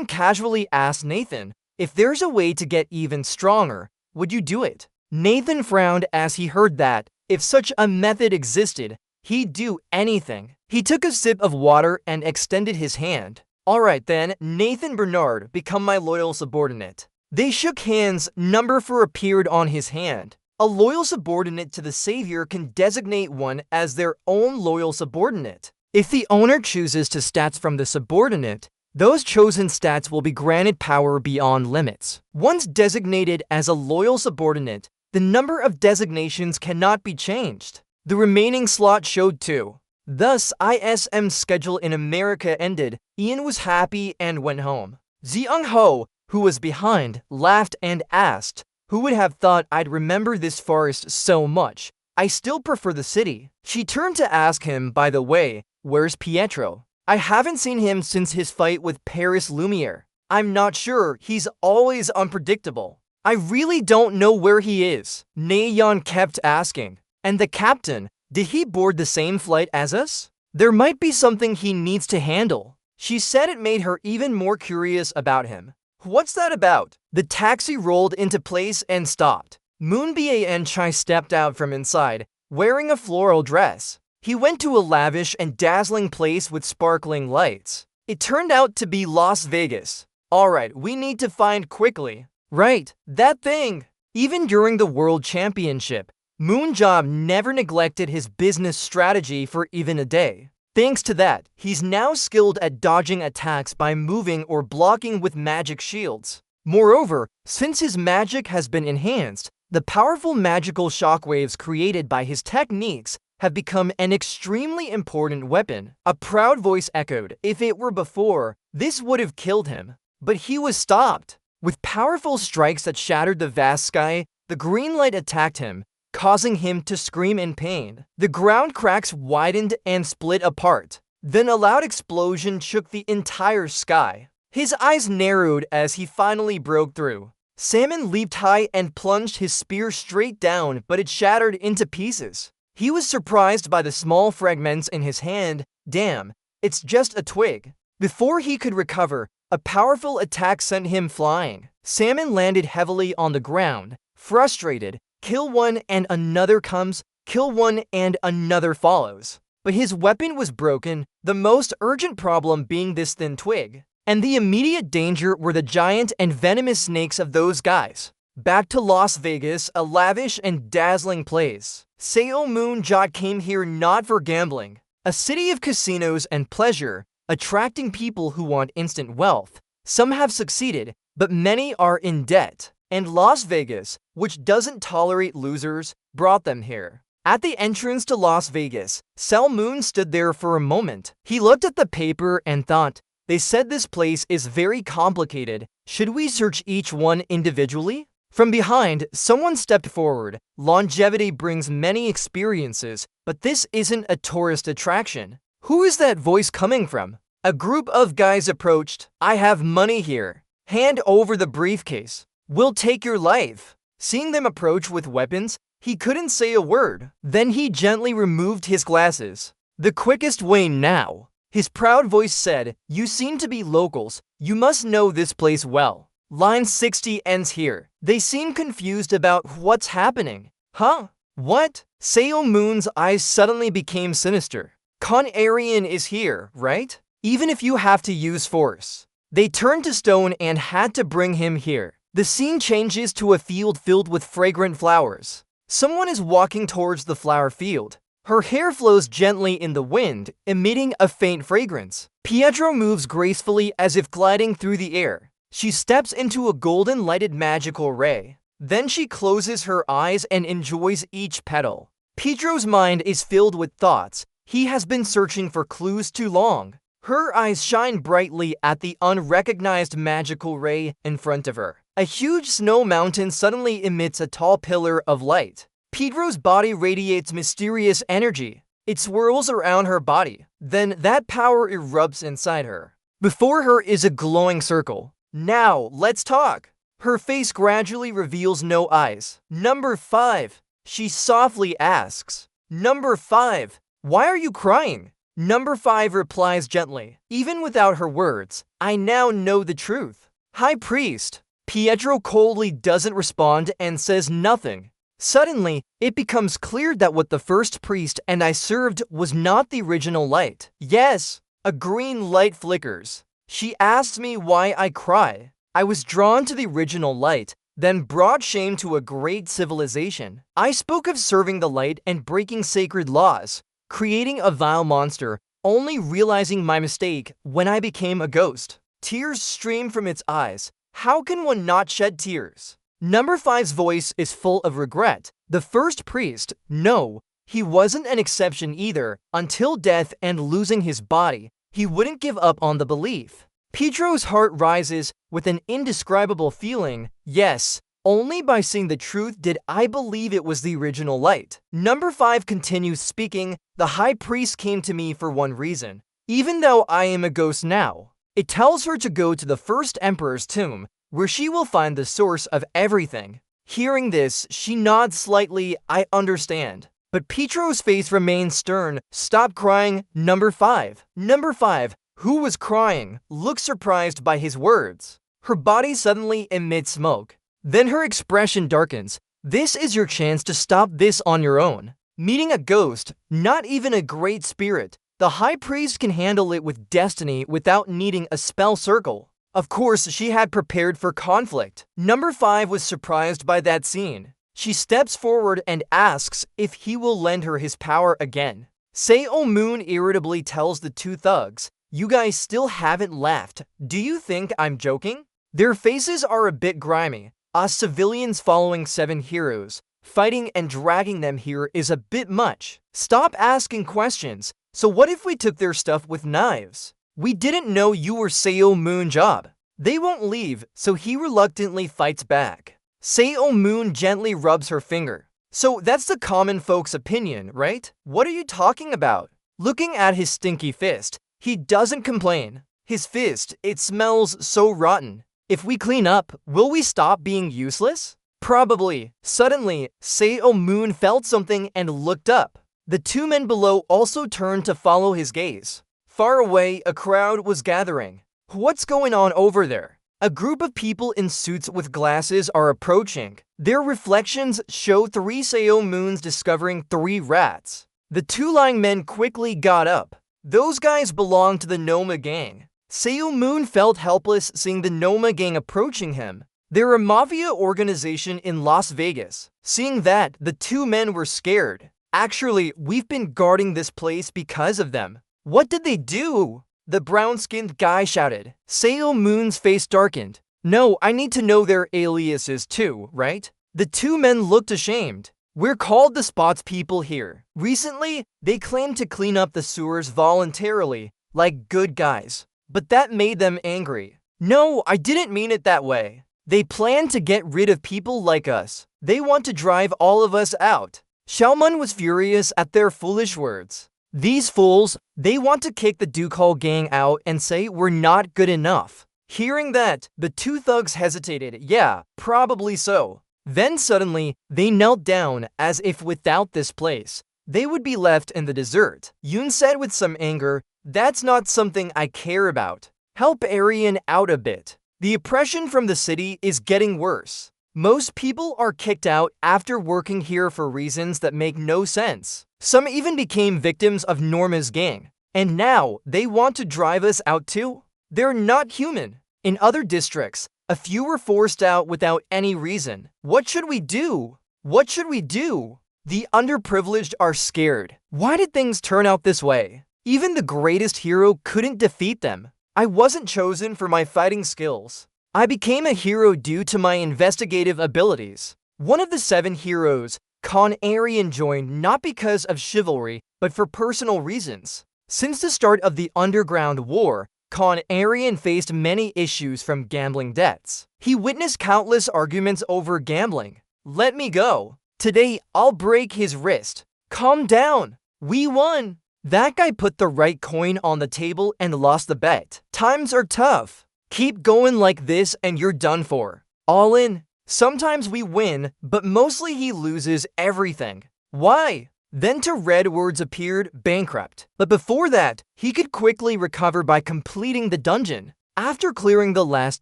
casually asks Nathan, if there's a way to get even stronger, would you do it? Nathan frowned as he heard that. If such a method existed, he'd do anything. He took a sip of water and extended his hand. Alright then, Nathan Bernard, become my loyal subordinate. They shook hands. Number 4 appeared on his hand. A loyal subordinate to the savior can designate one as their own loyal subordinate. If the owner chooses to stats from the subordinate, those chosen stats will be granted power beyond limits. Once designated as a loyal subordinate, the number of designations cannot be changed. The remaining slot showed 2. Thus, ISM's schedule in America ended. Ian was happy and went home. Zeung Ho, who was behind, laughed and asked, who would have thought I'd remember this forest so much? I still prefer the city. She turned to ask him, by the way, where's Pietro? I haven't seen him since his fight with Paris Lumiere. I'm not sure, he's always unpredictable. I really don't know where he is. Nayeon kept asking. And the captain, did he board the same flight as us? There might be something he needs to handle. She said it made her even more curious about him. What's that about? The taxi rolled into place and stopped. Moon Ban Chai stepped out from inside, wearing a floral dress. He went to a lavish and dazzling place with sparkling lights. It turned out to be Las Vegas. Alright, we need to find quickly. Right, that thing! Even during the World Championship, Moon Job never neglected his business strategy for even a day. Thanks to that, he's now skilled at dodging attacks by moving or blocking with magic shields. Moreover, since his magic has been enhanced, the powerful magical shockwaves created by his techniques have become an extremely important weapon. A proud voice echoed, if it were before, this would have killed him. But he was stopped. With powerful strikes that shattered the vast sky, the green light attacked him, causing him to scream in pain. The ground cracks widened and split apart. Then a loud explosion shook the entire sky. His eyes narrowed as he finally broke through. Salmon leaped high and plunged his spear straight down, but it shattered into pieces. He was surprised by the small fragments in his hand. Damn, it's just a twig. Before he could recover, a powerful attack sent him flying. Salmon landed heavily on the ground. Frustrated, kill one and another comes, kill one and another follows. But his weapon was broken, the most urgent problem being this thin twig. And the immediate danger were the giant and venomous snakes of those guys. Back to Las Vegas, a lavish and dazzling place. Superhuman Jot came here not for gambling. A city of casinos and pleasure, attracting people who want instant wealth. Some have succeeded, but many are in debt. And Las Vegas, which doesn't tolerate losers, brought them here. At the entrance to Las Vegas, Superhuman stood there for a moment. He looked at the paper and thought, they said this place is very complicated. Should we search each one individually? From behind, someone stepped forward. Longevity brings many experiences, but this isn't a tourist attraction. Who is that voice coming from? A group of guys approached. I have money here. Hand over the briefcase. We'll take your life. Seeing them approach with weapons, he couldn't say a word. Then he gently removed his glasses. The quickest way now. His proud voice said, "You seem to be locals. You must know this place well." Line 60 ends here. They seem confused about what's happening. Huh? What? Seo Moon's eyes suddenly became sinister. Con Arian is here, right? Even if you have to use force. They turned to stone and had to bring him here. The scene changes to a field filled with fragrant flowers. Someone is walking towards the flower field. Her hair flows gently in the wind, emitting a faint fragrance. Pietro moves gracefully as if gliding through the air. She steps into a golden lighted magical ray. Then she closes her eyes and enjoys each petal. Pietro's mind is filled with thoughts. He has been searching for clues too long. Her eyes shine brightly at the unrecognized magical ray in front of her. A huge snow mountain suddenly emits a tall pillar of light. Pietro's body radiates mysterious energy. It swirls around her body. Then that power erupts inside her. Before her is a glowing circle. Now, let's talk. Her face gradually reveals no eyes. Number 5. She softly asks. Number 5. Why are you crying? Number 5 replies gently. Even without her words, I now know the truth. High Priest. Pietro coldly doesn't respond and says nothing. Suddenly, it becomes clear that what the first priest and I served was not the original light. Yes, a green light flickers. She asks me why I cry. I was drawn to the original light, then brought shame to a great civilization. I spoke of serving the light and breaking sacred laws, creating a vile monster, only realizing my mistake when I became a ghost. Tears stream from its eyes. How can one not shed tears? Number 5's voice is full of regret. The first priest, no, he wasn't an exception either. Until death and losing his body, he wouldn't give up on the belief. Pietro's heart rises with an indescribable feeling. Yes, only by seeing the truth did I believe it was the original light. Number 5 continues speaking. The high priest came to me for one reason, even though I am a ghost now. It tells her to go to the first emperor's tomb, where she will find the source of everything. Hearing this, she nods slightly. I understand. But Pietro's face remains stern. Stop crying. Number 5. Number 5, who was crying, looks surprised by his words. Her body suddenly emits smoke. Then her expression darkens. This is your chance to stop this on your own. Meeting a ghost, not even a great spirit, the high priest can handle it with destiny without needing a spell circle. Of course, she had prepared for conflict. Number 5 was surprised by that scene. She steps forward and asks if he will lend her his power again. Seo Moon irritably tells the two thugs, "You guys still haven't left. Do you think I'm joking?" Their faces are a bit grimy. Us civilians following 7 heroes, fighting and dragging them here is a bit much. Stop asking questions. So what if we took their stuff with knives? We didn't know you were Seo Moon job. They won't leave, so he reluctantly fights back. Seo Moon gently rubs her finger. So that's the common folks' opinion, right? What are you talking about? Looking at his stinky fist, he doesn't complain. His fist, it smells so rotten. If we clean up, will we stop being useless? Probably. Suddenly, Seo Moon felt something and looked up. The 2 men below also turned to follow his gaze. Far away, a crowd was gathering. What's going on over there? A group of people in suits with glasses are approaching. Their reflections show 3 Seo Moons discovering 3 rats. The 2 lying men quickly got up. Those guys belong to the Noma gang. Seo Moon felt helpless seeing the Noma gang approaching him. They're a mafia organization in Las Vegas. Seeing that, the 2 men were scared. Actually, we've been guarding this place because of them. What did they do? The brown-skinned guy shouted. Seo Moon's face darkened. No, I need to know their aliases too, right? The 2 men looked ashamed. We're called the Spots people here. Recently, they claimed to clean up the sewers voluntarily, like good guys. But that made them angry. No, I didn't mean it that way. They plan to get rid of people like us. They want to drive all of us out. Xiaoman was furious at their foolish words. These fools, they want to kick the Duke Hall gang out and say we're not good enough. Hearing that, the two thugs hesitated. Yeah, probably so. Then suddenly, they knelt down as if without this place, they would be left in the desert. Yoon said with some anger, "That's not something I care about. Help Aryan out a bit. The oppression from the city is getting worse. Most people are kicked out after working here for reasons that make no sense. Some even became victims of Norma's gang. And now, they want to drive us out too? They're not human." In other districts, a few were forced out without any reason. What should we do? What should we do? The underprivileged are scared. Why did things turn out this way? Even the greatest hero couldn't defeat them. I wasn't chosen for my fighting skills. I became a hero due to my investigative abilities. One of the 7 heroes, Khan Aryan, joined not because of chivalry, but for personal reasons. Since the start of the Underground War, Khan Aryan faced many issues from gambling debts. He witnessed countless arguments over gambling. Let me go. Today, I'll break his wrist. Calm down. We won. That guy put the right coin on the table and lost the bet. Times are tough. Keep going like this and you're done for. All in. Sometimes we win, but mostly he loses everything. Why? Then two Redwards appeared, bankrupt. But before that, he could quickly recover by completing the dungeon. After clearing the last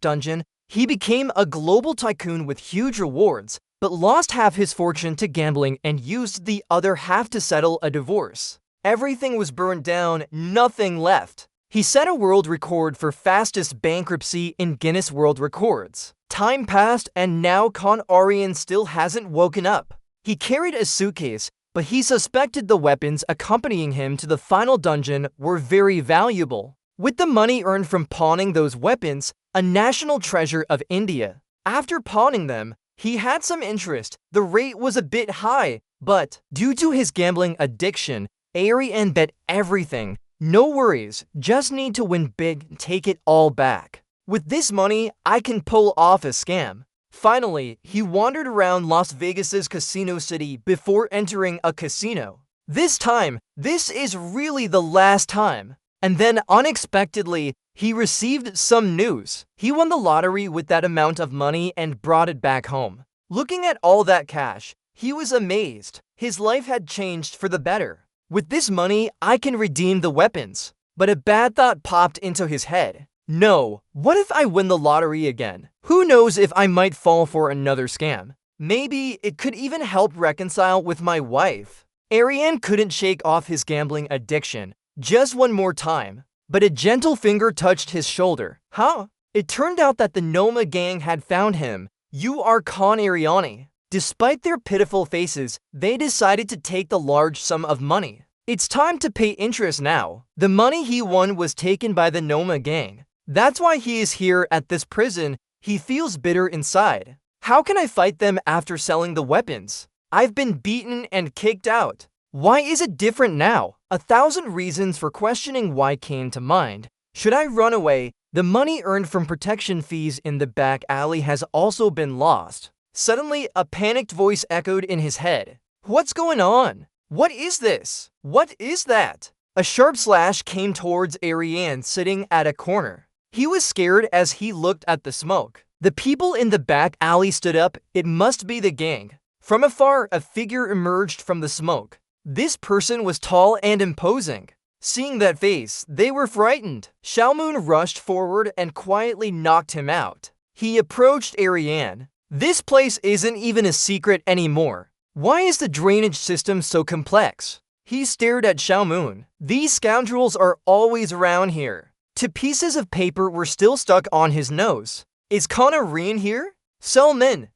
dungeon, he became a global tycoon with huge rewards, but lost half his fortune to gambling and used the other half to settle a divorce. Everything was burned down, nothing left. He set a world record for fastest bankruptcy in Guinness World Records. Time passed and now Khan Aryan still hasn't woken up. He carried a suitcase, but he suspected the weapons accompanying him to the final dungeon were very valuable. With the money earned from pawning those weapons, a national treasure of India. After pawning them, he had some interest. The rate was a bit high, but due to his gambling addiction, Aryan bet everything. No worries, just need to win big, take it all back. With this money, I can pull off a scam. Finally, he wandered around Las Vegas's Casino City before entering a casino. This time, this is really the last time. And then unexpectedly, he received some news. He won the lottery with that amount of money and brought it back home. Looking at all that cash, he was amazed. His life had changed for the better. With this money, I can redeem the weapons. But a bad thought popped into his head. No, what if I win the lottery again? Who knows if I might fall for another scam? Maybe it could even help reconcile with my wife. Aryan couldn't shake off his gambling addiction. Just one more time. But a gentle finger touched his shoulder. Huh? It turned out that the Noma gang had found him. You are Khan Aryan. Despite their pitiful faces, they decided to take the large sum of money. It's time to pay interest now. The money he won was taken by the Noma gang. That's why he is here at this prison. He feels bitter inside. How can I fight them after selling the weapons? I've been beaten and kicked out. Why is it different now? 1,000 reasons for questioning why came to mind. Should I run away? The money earned from protection fees in the back alley has also been lost. Suddenly, a panicked voice echoed in his head. What's going on? What is this? What is that? A sharp slash came towards Aryan sitting at a corner. He was scared as he looked at the smoke. The people in the back alley stood up. It must be the gang. From afar, a figure emerged from the smoke. This person was tall and imposing. Seeing that face, they were frightened. Xiaomun rushed forward and quietly knocked him out. He approached Aryan. This place isn't even a secret anymore. Why is the drainage system so complex? He stared at Xiaomun. These scoundrels are always around here. 2 pieces of paper were still stuck on his nose. Is Khan Aryan here? Selman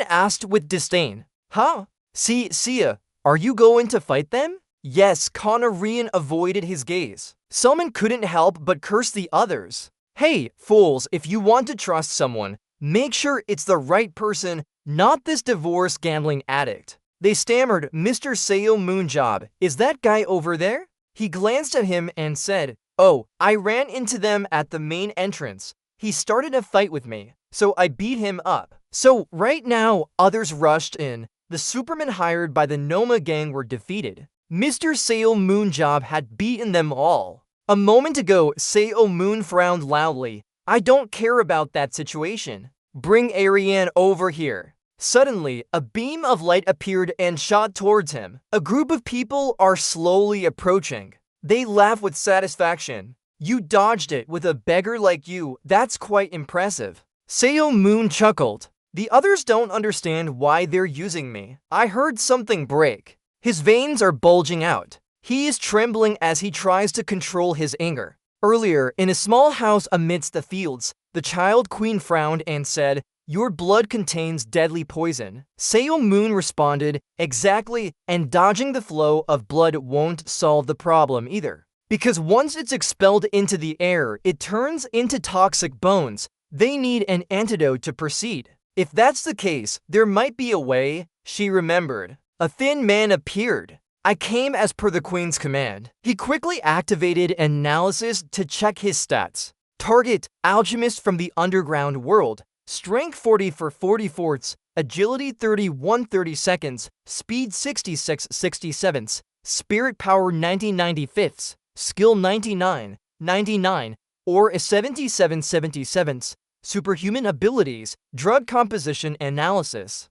asked with disdain. Huh? Sia, are you going to fight them? Yes, Khan Aryan avoided his gaze. Selman couldn't help but curse the others. Hey, fools, if you want to trust someone, make sure it's the right person, not this divorce gambling addict. They stammered, Mr. Seo Moonjob, is that guy over there? He glanced at him and said, Oh, I ran into them at the main entrance. He started a fight with me, so I beat him up. So right now, others rushed in. The Supermen hired by the Noma gang were defeated. Mr. Seo Moonjob had beaten them all. A moment ago, Seo Moon frowned loudly. I don't care about that situation. Bring Ariane over here. Suddenly, a beam of light appeared and shot towards him. A group of people are slowly approaching. They laugh with satisfaction. You dodged it with a beggar like you, that's quite impressive. Sailor Moon chuckled. The others don't understand why they're using me. I heard something break. His veins are bulging out. He is trembling as he tries to control his anger. Earlier, in a small house amidst the fields, the child queen frowned and said, "Your blood contains deadly poison." Sailor Moon responded, "Exactly, and dodging the flow of blood won't solve the problem either. Because once it's expelled into the air, it turns into toxic bones. They need an antidote to proceed." If that's the case, there might be a way, she remembered. A thin man appeared. I came as per the queen's command. He quickly activated analysis to check his stats. Target, alchemist from the underground world. Strength 40 for 40/4, agility 31 30/2, speed 66 67, spirit power 90 95, skill 99 99, or a 77 77, superhuman abilities, drug composition analysis.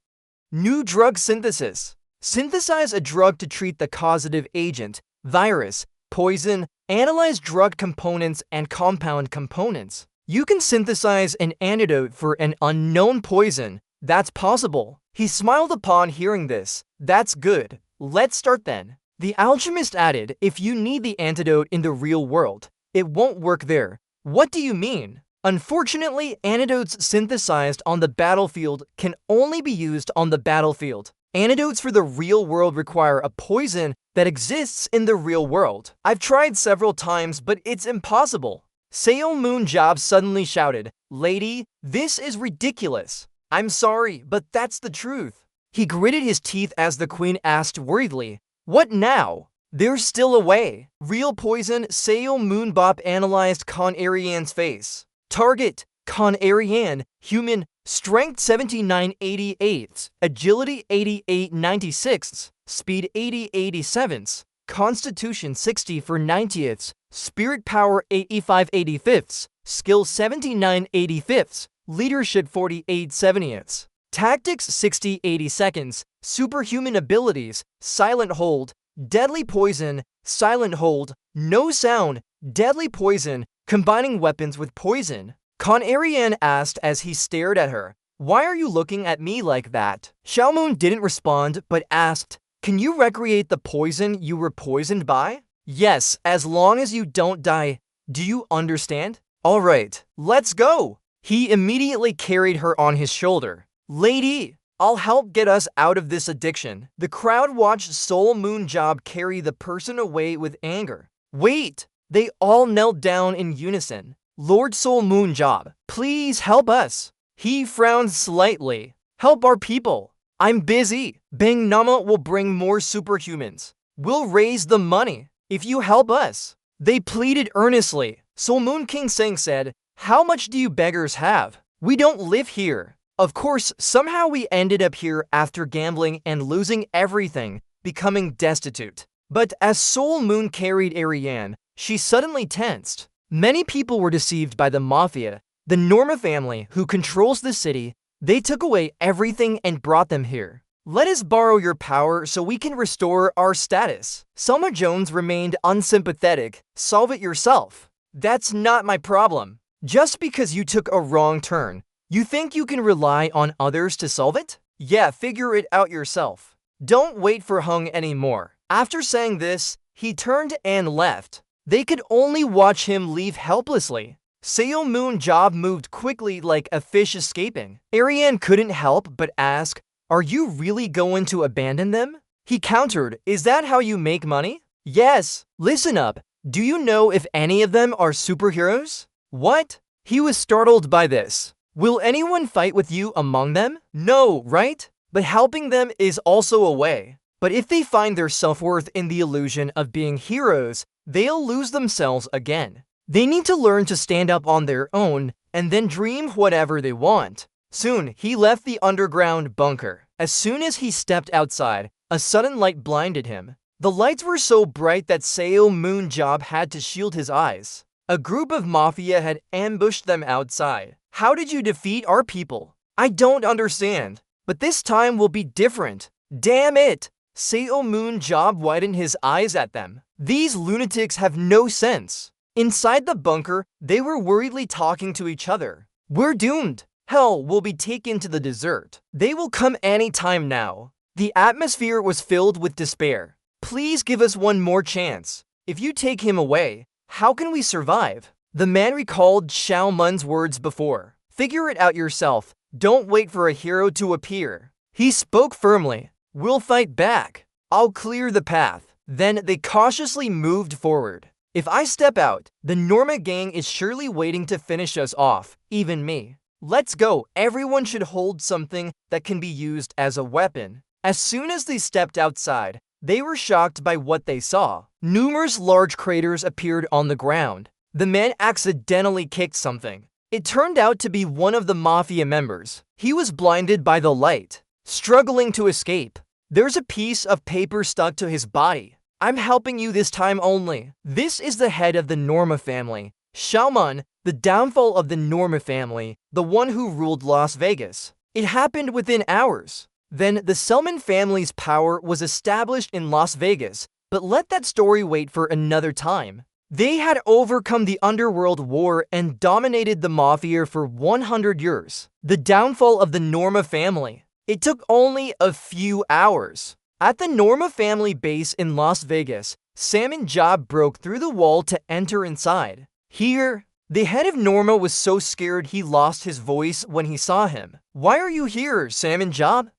New drug synthesis. Synthesize a drug to treat the causative agent, virus, poison, analyze drug components and compound components. You can synthesize an antidote for an unknown poison. That's possible. He smiled upon hearing this. That's good. Let's start then. The alchemist added, if you need the antidote in the real world, it won't work there. What do you mean? Unfortunately, antidotes synthesized on the battlefield can only be used on the battlefield. Antidotes for the real world require a poison that exists in the real world. I've tried several times, but it's impossible. Sailor Moon Job suddenly shouted, "Lady, this is ridiculous. I'm sorry, but that's the truth." He gritted his teeth as the queen asked worriedly, "What now?" "There's still a way." Real poison. Sailor Moon Bop analyzed Con Ariane's face. Target, Con Ariane, human, strength 79 88, agility 88 96, speed 80 87, constitution 60 for 90ths, spirit power 85 85, skill 79 85, leadership 48 70ths, tactics 60 82, superhuman abilities, silent hold, deadly poison, silent hold, no sound, deadly poison, combining weapons with poison. Con Ariane asked as he stared at her, "Why are you looking at me like that?" Xiaomoon didn't respond, but asked, "Can you recreate the poison you were poisoned by?" "Yes, as long as you don't die. Do you understand?" "All right, let's go." He immediately carried her on his shoulder. "Lady, I'll help get us out of this addiction." The crowd watched Soul Moon Job carry the person away with anger. "Wait!" They all knelt down in unison. "Lord Soul Moon Job, please help us." He frowned slightly. "Help our people." "I'm busy. Bang Nama will bring more superhumans. We'll raise the money if you help us." They pleaded earnestly. Soul Moon King Sang said, "How much do you beggars have? We don't live here." Of course, somehow we ended up here after gambling and losing everything, becoming destitute. But as Soul Moon carried Ariane, she suddenly tensed. Many people were deceived by the mafia, the Norma family who controls the city. They took away everything and brought them here. "Let us borrow your power so we can restore our status." Selma Jones remained unsympathetic. "Solve it yourself." "That's not my problem. Just because you took a wrong turn, you think you can rely on others to solve it? Yeah, figure it out yourself. Don't wait for Hung anymore." After saying this, he turned and left. They could only watch him leave helplessly. Sailor Moon Job moved quickly like a fish escaping. Ariane couldn't help but ask, "Are you really going to abandon them?" He countered, "Is that how you make money?" "Yes." "Listen up. Do you know if any of them are superheroes?" "What?" He was startled by this. "Will anyone fight with you among them?" "No, right? But helping them is also a way. But if they find their self-worth in the illusion of being heroes, they'll lose themselves again. They need to learn to stand up on their own and then dream whatever they want." Soon, he left the underground bunker. As soon as he stepped outside, a sudden light blinded him. The lights were so bright that Sailor Moon Job had to shield his eyes. A group of mafia had ambushed them outside. How did you defeat our people? I don't understand. But this time will be different. Damn it! Superhuman widened his eyes at them. These lunatics have no sense. Inside the bunker, they were worriedly talking to each other. We're doomed. Hell will be taken to the desert. They will come any time now. The atmosphere was filled with despair. Please give us one more chance. If you take him away, how can we survive? The man recalled Xiaomun's words before. Figure it out yourself. Don't wait for a hero to appear. He spoke firmly. We'll fight back. I'll clear the path. Then they cautiously moved forward. If I step out, the Norma gang is surely waiting to finish us off, even me. Let's go. Everyone should hold something that can be used as a weapon. As soon as they stepped outside, they were shocked by what they saw. Numerous large craters appeared on the ground. The man accidentally kicked something. It turned out to be one of the mafia members. He was blinded by the light, struggling to escape. There's a piece of paper stuck to his body. I'm helping you this time only. This is the head of the Norma family. Xiaomun, the downfall of the Norma family, the one who ruled Las Vegas. It happened within hours. Then the Selman family's power was established in Las Vegas, but let that story wait for another time. They had overcome the underworld war and dominated the mafia for 100 years. The downfall of the Norma family. It took only a few hours. At the Norma family base in Las Vegas, Salmon Job broke through the wall to enter inside. Here, the head of Norma was so scared he lost his voice when he saw him. Why are you here, Salmon Job?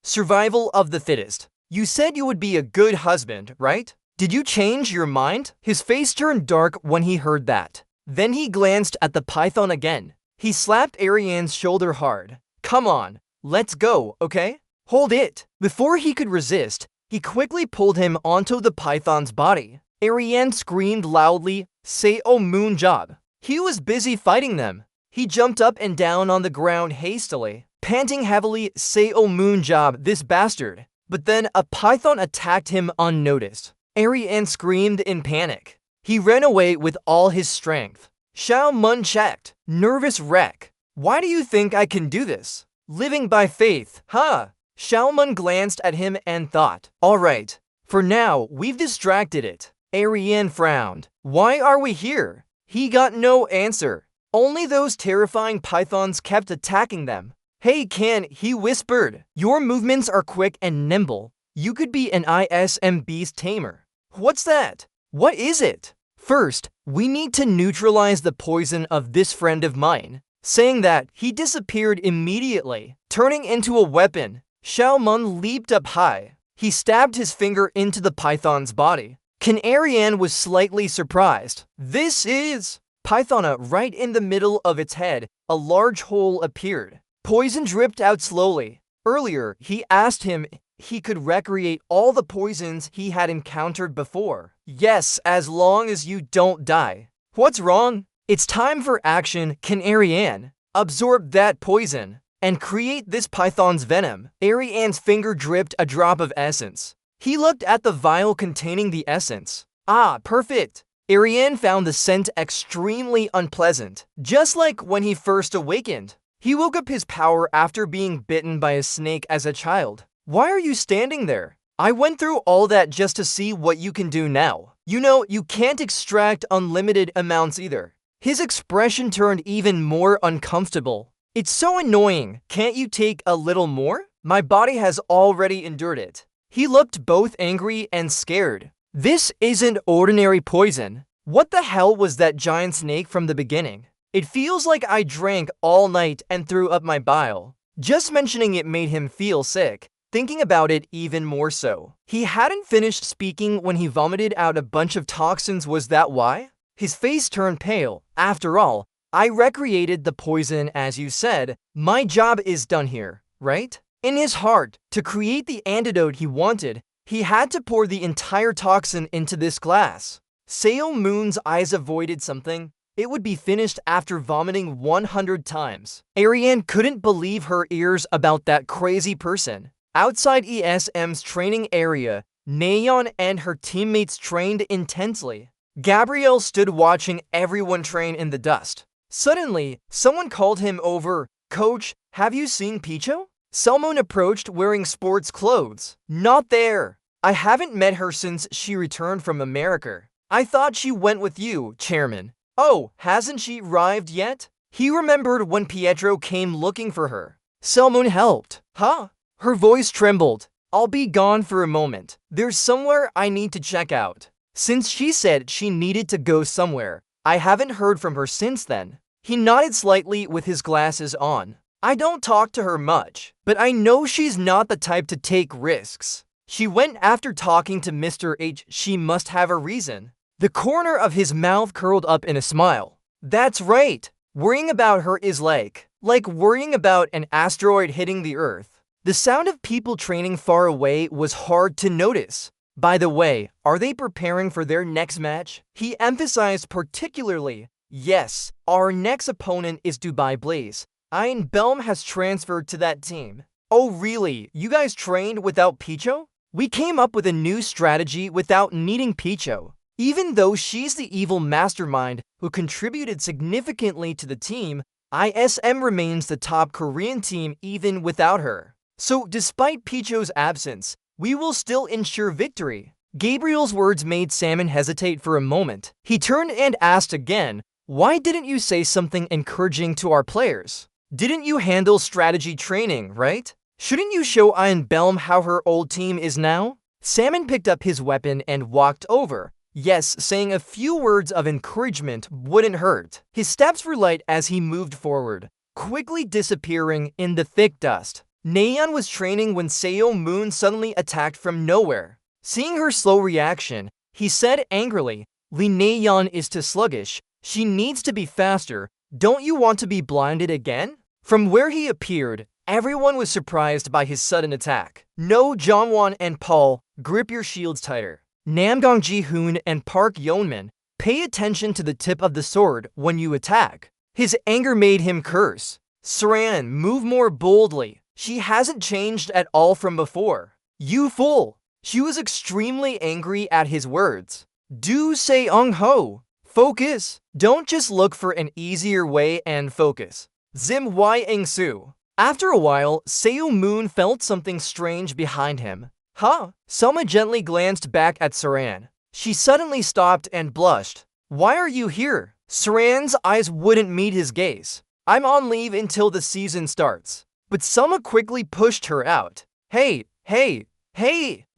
Survival of the fittest. You said you would be a good husband, right? Did you change your mind? His face turned dark when he heard that. Then he glanced at the python again. He slapped Ariane's shoulder hard. Come on, let's go, okay? Hold it. Before he could resist, he quickly pulled him onto the python's body. Ariane screamed loudly, "Say oh moon job." He was busy fighting them. He jumped up and down on the ground hastily, panting heavily, "Say oh moon job, this bastard." But then a python attacked him unnoticed. Ariane screamed in panic. He ran away with all his strength. Xiaomun checked. Nervous wreck. Why do you think I can do this? Living by faith, huh? Xiaomun glanced at him and thought, alright, for now, we've distracted it. Ariane frowned. Why are we here? He got no answer. Only those terrifying pythons kept attacking them. Hey Ken, he whispered. Your movements are quick and nimble. You could be an ISM beast tamer. What's that? What is it? First, we need to neutralize the poison of this friend of mine. Saying that, he disappeared immediately, turning into a weapon. Xiaomun leaped up high. He stabbed his finger into the python's body. Ariane was slightly surprised. This is... Pythona right in the middle of its head, a large hole appeared. Poison dripped out slowly. Earlier, he asked him he could recreate all the poisons he had encountered before. Yes, as long as you don't die. What's wrong? It's time for action, Ariane. Absorb that poison and create this python's venom. Ariane's finger dripped a drop of essence. He looked at the vial containing the essence. Ah, perfect. Ariane found the scent extremely unpleasant, just like when he first awakened. He woke up his power after being bitten by a snake as a child. Why are you standing there? I went through all that just to see what you can do now. You know, you can't extract unlimited amounts either. His expression turned even more uncomfortable. It's so annoying. Can't you take a little more? My body has already endured it. He looked both angry and scared. This isn't ordinary poison. What the hell was that giant snake from the beginning? It feels like I drank all night and threw up my bile. Just mentioning it made him feel sick, thinking about it even more so. He hadn't finished speaking when he vomited out a bunch of toxins. Was that why? His face turned pale. After all, I recreated the poison as you said. My job is done here, right? In his heart, to create the antidote he wanted, He had to pour the entire toxin into this glass. Seo Moon's eyes avoided something. It would be finished after vomiting 100 times. Ariane couldn't believe her ears about that crazy person. Outside ESM's training area, Nayeon and her teammates trained intensely. Gabrielle stood watching everyone train in the dust. Suddenly, someone called him over. "Coach, have you seen Picho?" Salmon approached wearing sports clothes. "Not there. I haven't met her since she returned from America. I thought she went with you, Chairman." "Oh, hasn't she arrived yet?" He remembered when Pietro came looking for her. Salmon helped. "Huh?" Her voice trembled. "I'll be gone for a moment. There's somewhere I need to check out." Since she said she needed to go somewhere, I haven't heard from her since then. He nodded slightly with his glasses on. "I don't talk to her much, but I know she's not the type to take risks. She went after talking to Mr. H. She must have a reason." The corner of his mouth curled up in a smile. "That's right. Worrying about her is like worrying about an asteroid hitting the Earth." The sound of people training far away was hard to notice. "By the way, are they preparing for their next match?" He emphasized particularly. "Yes, our next opponent is Dubai Blaze. Ian Belm has transferred to that team." "Oh really? You guys trained without Picho?" "We came up with a new strategy without needing Picho. Even though she's the evil mastermind who contributed significantly to the team, ISM remains the top Korean team even without her. So despite Picho's absence, we will still ensure victory." Gabriel's words made Salmon hesitate for a moment. He turned and asked again, "Why didn't you say something encouraging to our players? Didn't you handle strategy training, right? Shouldn't you show Ian Belm how her old team is now?" Salmon picked up his weapon and walked over. Yes, saying a few words of encouragement wouldn't hurt. His steps were light as he moved forward, quickly disappearing in the thick dust. Nayeon was training when Seo Moon suddenly attacked from nowhere. Seeing her slow reaction, he said angrily, "Lee Nayeon is too sluggish. She needs to be faster. Don't you want to be blinded again?" From where he appeared, everyone was surprised by his sudden attack. "No, Jongwon and Paul, grip your shields tighter. Namgong Ji-hoon and Park Yeonmin, pay attention to the tip of the sword when you attack." His anger made him curse. "Saran, move more boldly. She hasn't changed at all from before." "You fool!" She was extremely angry at his words. "Do say ho. Focus. Don't just look for an easier way and focus." Zim Y Su. After a while, Seo Moon felt something strange behind him. "Huh?" Selma gently glanced back at Saran. She suddenly stopped and blushed. "Why are you here?" Saran's eyes wouldn't meet his gaze. "I'm on leave until the season starts." But Selma quickly pushed her out. Hey,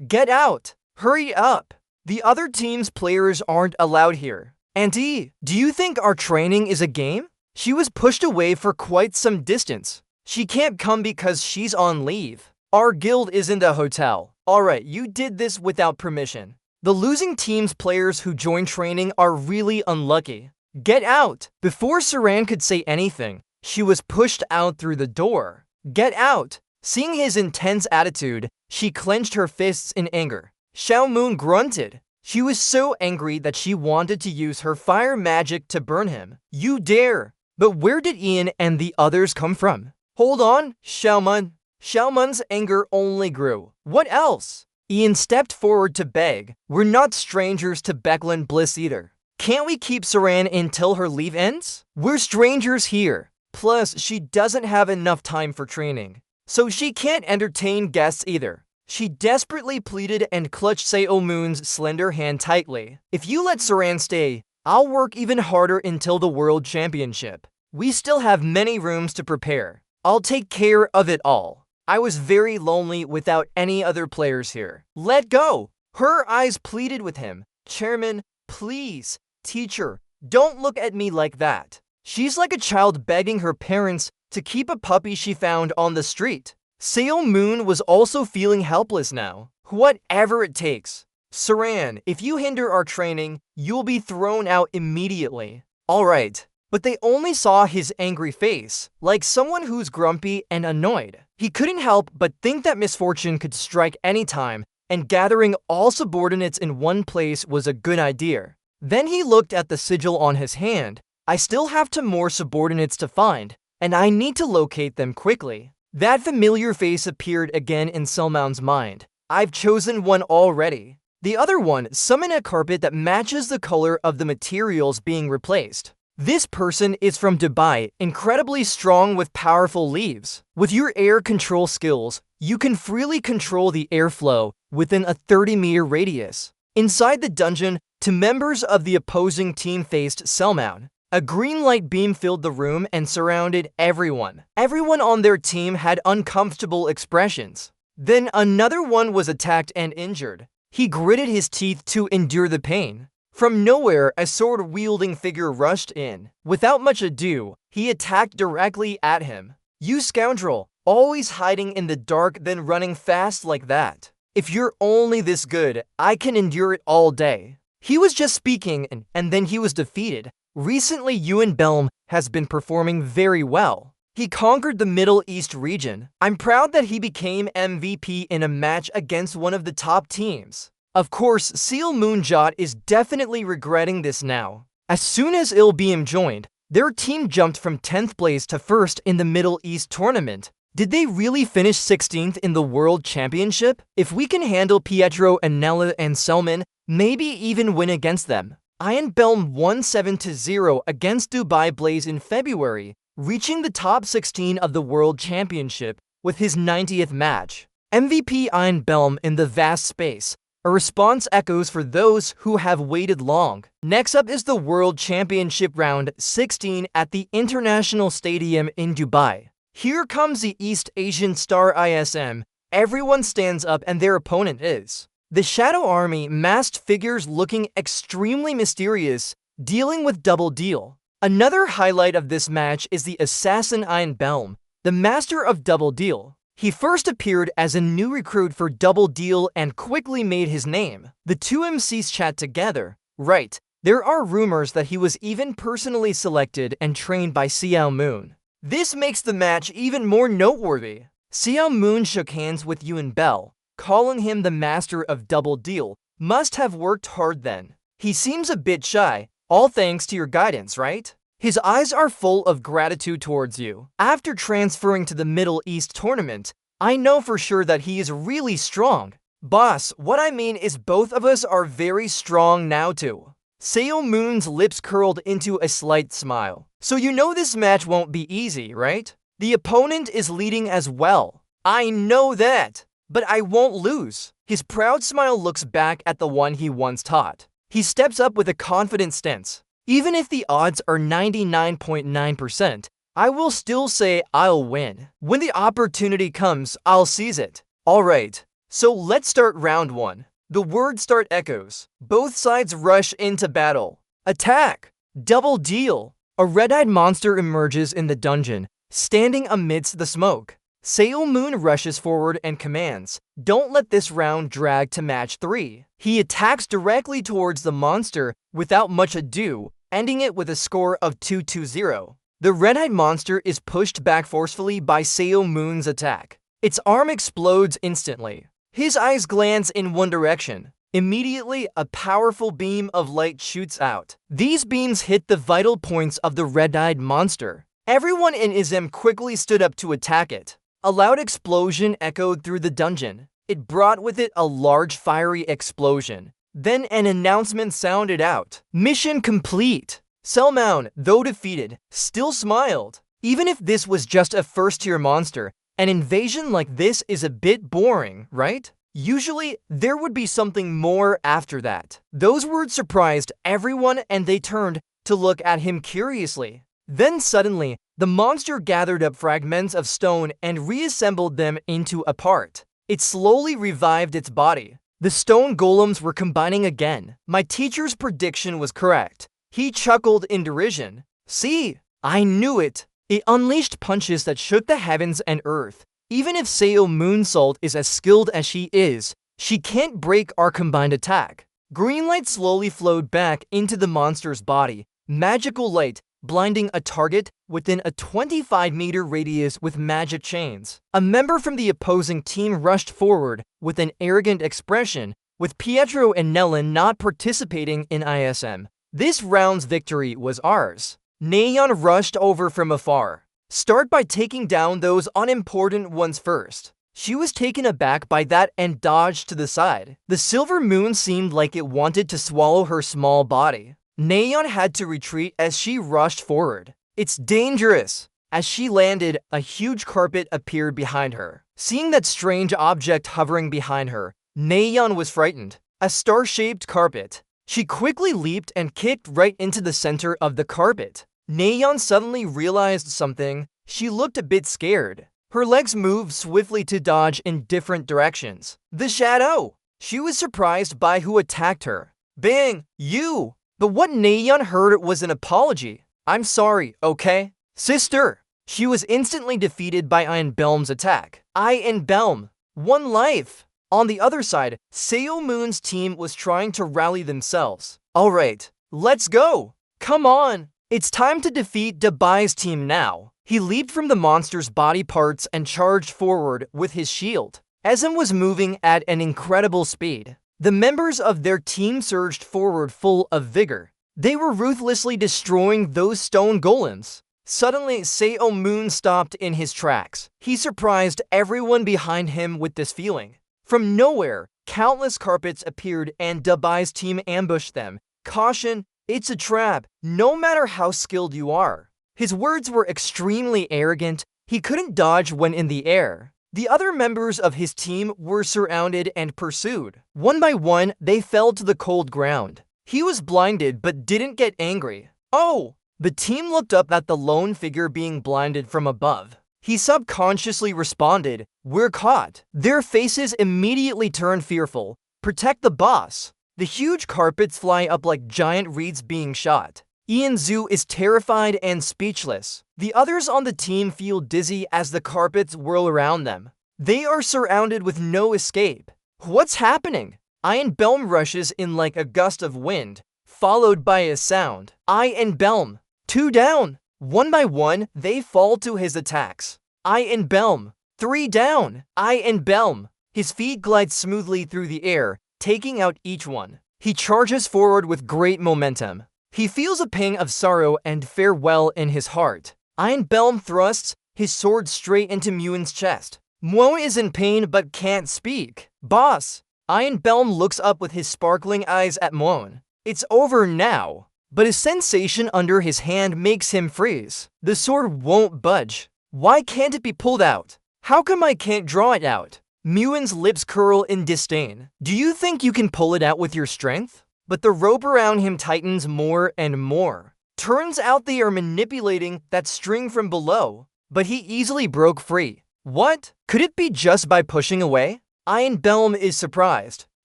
get out! Hurry up! The other team's players aren't allowed here." "Auntie, do you think our training is a game?" She was pushed away for quite some distance. "She can't come because she's on leave. Our guild isn't a hotel. Alright, you did this without permission." The losing team's players who joined training are really unlucky. "Get out!" Before Saran could say anything, she was pushed out through the door. "Get out!" Seeing his intense attitude, she clenched her fists in anger. Xiao Moon grunted. She was so angry that she wanted to use her fire magic to burn him. "You dare!" But where did Ian and the others come from? "Hold on, Xiaomun." Xiaomun's anger only grew. "What else?" Ian stepped forward to beg. "We're not strangers to Becklin Bliss either. Can't we keep Saran until her leave ends? We're strangers here. Plus, she doesn't have enough time for training, so she can't entertain guests either." She desperately pleaded and clutched Seo Moon's slender hand tightly. "If you let Saran stay, I'll work even harder until the World Championship. We still have many rooms to prepare. I'll take care of it all. I was very lonely without any other players here. Let go." Her eyes pleaded with him. "Chairman, please. Teacher, don't look at me like that." She's like a child begging her parents to keep a puppy she found on the street. Seo Moon was also feeling helpless now. "Whatever it takes. Saran, if you hinder our training, you'll be thrown out immediately." "Alright." But they only saw his angry face, like someone who's grumpy and annoyed. He couldn't help but think that misfortune could strike any time, and gathering all subordinates in one place was a good idea. Then he looked at the sigil on his hand. I still have more subordinates to find, and I need to locate them quickly. That familiar face appeared again in Selman's mind. I've chosen one already. The other one, summon a carpet that matches the color of the materials being replaced. This person is from Dubai, incredibly strong with powerful leaves. With your air control skills, you can freely control the airflow within a 30-meter radius. Inside the dungeon, two members of the opposing team faced Selman. A green light beam filled the room and surrounded everyone. Everyone on their team had uncomfortable expressions. Then another one was attacked and injured. He gritted his teeth to endure the pain. From nowhere, a sword-wielding figure rushed in. Without much ado, he attacked directly at him. You scoundrel, always hiding in the dark then running fast like that. If you're only this good, I can endure it all day. He was just speaking and then he was defeated. Recently, Yuan Belm has been performing very well. He conquered the Middle East region. I'm proud that he became MVP in a match against one of the top teams. Of course, Seal Moonjot is definitely regretting this now. As soon as Ilbeam joined, their team jumped from 10th place to 1st in the Middle East tournament. Did they really finish 16th in the World Championship? If we can handle Pietro and Nella and Selman, maybe even win against them. Ian Belm won 7-0 against Dubai Blaze in February, reaching the top 16 of the World Championship with his 90th match. MVP Ian Belm in the vast space. A response echoes for those who have waited long. Next up is the World Championship Round 16 at the International Stadium in Dubai. Here comes the East Asian Star ISM. Everyone stands up and their opponent is the Shadow Army, masked figures looking extremely mysterious, dealing with Double Deal. Another highlight of this match is the assassin Ian Belm, the master of Double Deal. He first appeared as a new recruit for Double Deal and quickly made his name. The two MCs chat together. Right, there are rumors that he was even personally selected and trained by Xiao Moon. This makes the match even more noteworthy. Xiao Moon shook hands with Yuan Bell, calling him the master of Double Deal. Must have worked hard then. He seems a bit shy, all thanks to your guidance, right? His eyes are full of gratitude towards you. After transferring to the Middle East tournament, I know for sure that he is really strong. Boss, what I mean is both of us are very strong now too. Seo Moon's lips curled into a slight smile. So you know this match won't be easy, right? The opponent is leading as well. I know that, but I won't lose. His proud smile looks back at the one he once taught. He steps up with a confident stance. Even if the odds are 99.9%, I will still say I'll win. When the opportunity comes, I'll seize it. Alright, so let's start round 1. The word start echoes. Both sides rush into battle. Attack! Double Deal! A red-eyed monster emerges in the dungeon, standing amidst the smoke. Seo Moon rushes forward and commands, "Don't let this round drag to match 3. He attacks directly towards the monster without much ado, ending it with a score of 2-0. The red-eyed monster is pushed back forcefully by Seo Moon's attack. Its arm explodes instantly. His eyes glance in one direction. Immediately, a powerful beam of light shoots out. These beams hit the vital points of the red-eyed monster. Everyone in Izem quickly stood up to attack it. A loud explosion echoed through the dungeon. It brought with it a large fiery explosion. Then an announcement sounded out. Mission complete! Selman, though defeated, still smiled. Even if this was just a first-tier monster, an invasion like this is a bit boring, right? Usually, there would be something more after that. Those words surprised everyone and they turned to look at him curiously. Then suddenly, the monster gathered up fragments of stone and reassembled them into a part. It slowly revived its body. The stone golems were combining again. My teacher's prediction was correct. He chuckled in derision. See, I knew it. It unleashed punches that shook the heavens and earth. Even if Seo Moonsalt is as skilled as she is, she can't break our combined attack. Green light slowly flowed back into the monster's body. Magical light blinding a target within a 25-meter radius with magic chains. A member from the opposing team rushed forward with an arrogant expression, with Pietro and Nellin not participating in ISM. This round's victory was ours. Nayeon rushed over from afar. Start by taking down those unimportant ones first. She was taken aback by that and dodged to the side. The silver moon seemed like it wanted to swallow her small body. Nayeon had to retreat as she rushed forward. It's dangerous! As she landed, a huge carpet appeared behind her. Seeing that strange object hovering behind her, Nayeon was frightened. A star-shaped carpet. She quickly leaped and kicked right into the center of the carpet. Nayeon suddenly realized something. She looked a bit scared. Her legs moved swiftly to dodge in different directions. The shadow! She was surprised by who attacked her. Bang! You! But what Nayeon heard was an apology. I'm sorry, okay? Sister! She was instantly defeated by Einbelm's attack. Einbelm! One life! On the other side, Seo Moon's team was trying to rally themselves. Alright, let's go! Come on! It's time to defeat Dabai's team now. He leaped from the monster's body parts and charged forward with his shield. SM was moving at an incredible speed. The members of their team surged forward full of vigor. They were ruthlessly destroying those stone golems. Suddenly, Seo Moon stopped in his tracks. He surprised everyone behind him with this feeling. From nowhere, countless carpets appeared and Dabai's team ambushed them. Caution, it's a trap, no matter how skilled you are. His words were extremely arrogant. He couldn't dodge when in the air. The other members of his team were surrounded and pursued. One by one, they fell to the cold ground. He was blinded but didn't get angry. Oh! The team looked up at the lone figure being blinded from above. He subconsciously responded, "We're caught." Their faces immediately turned fearful. Protect the boss. The huge carpets fly up like giant reeds being shot. Ianzu is terrified and speechless. The others on the team feel dizzy as the carpets whirl around them. They are surrounded with no escape. What's happening? Einbelm rushes in like a gust of wind, followed by a sound. Einbelm. 2 down. One by one, they fall to his attacks. Einbelm. 3 down. Einbelm. His feet glide smoothly through the air, taking out each one. He charges forward with great momentum. He feels a pang of sorrow and farewell in his heart. Einbelm thrusts his sword straight into Muin's chest. Muo is in pain but can't speak. Boss! Einbelm looks up with his sparkling eyes at Muon. It's over now. But a sensation under his hand makes him freeze. The sword won't budge. Why can't it be pulled out? How come I can't draw it out? Muin's lips curl in disdain. Do you think you can pull it out with your strength? But the rope around him tightens more and more. Turns out they are manipulating that string from below. But he easily broke free. What? Could it be just by pushing away? Einbelm is surprised.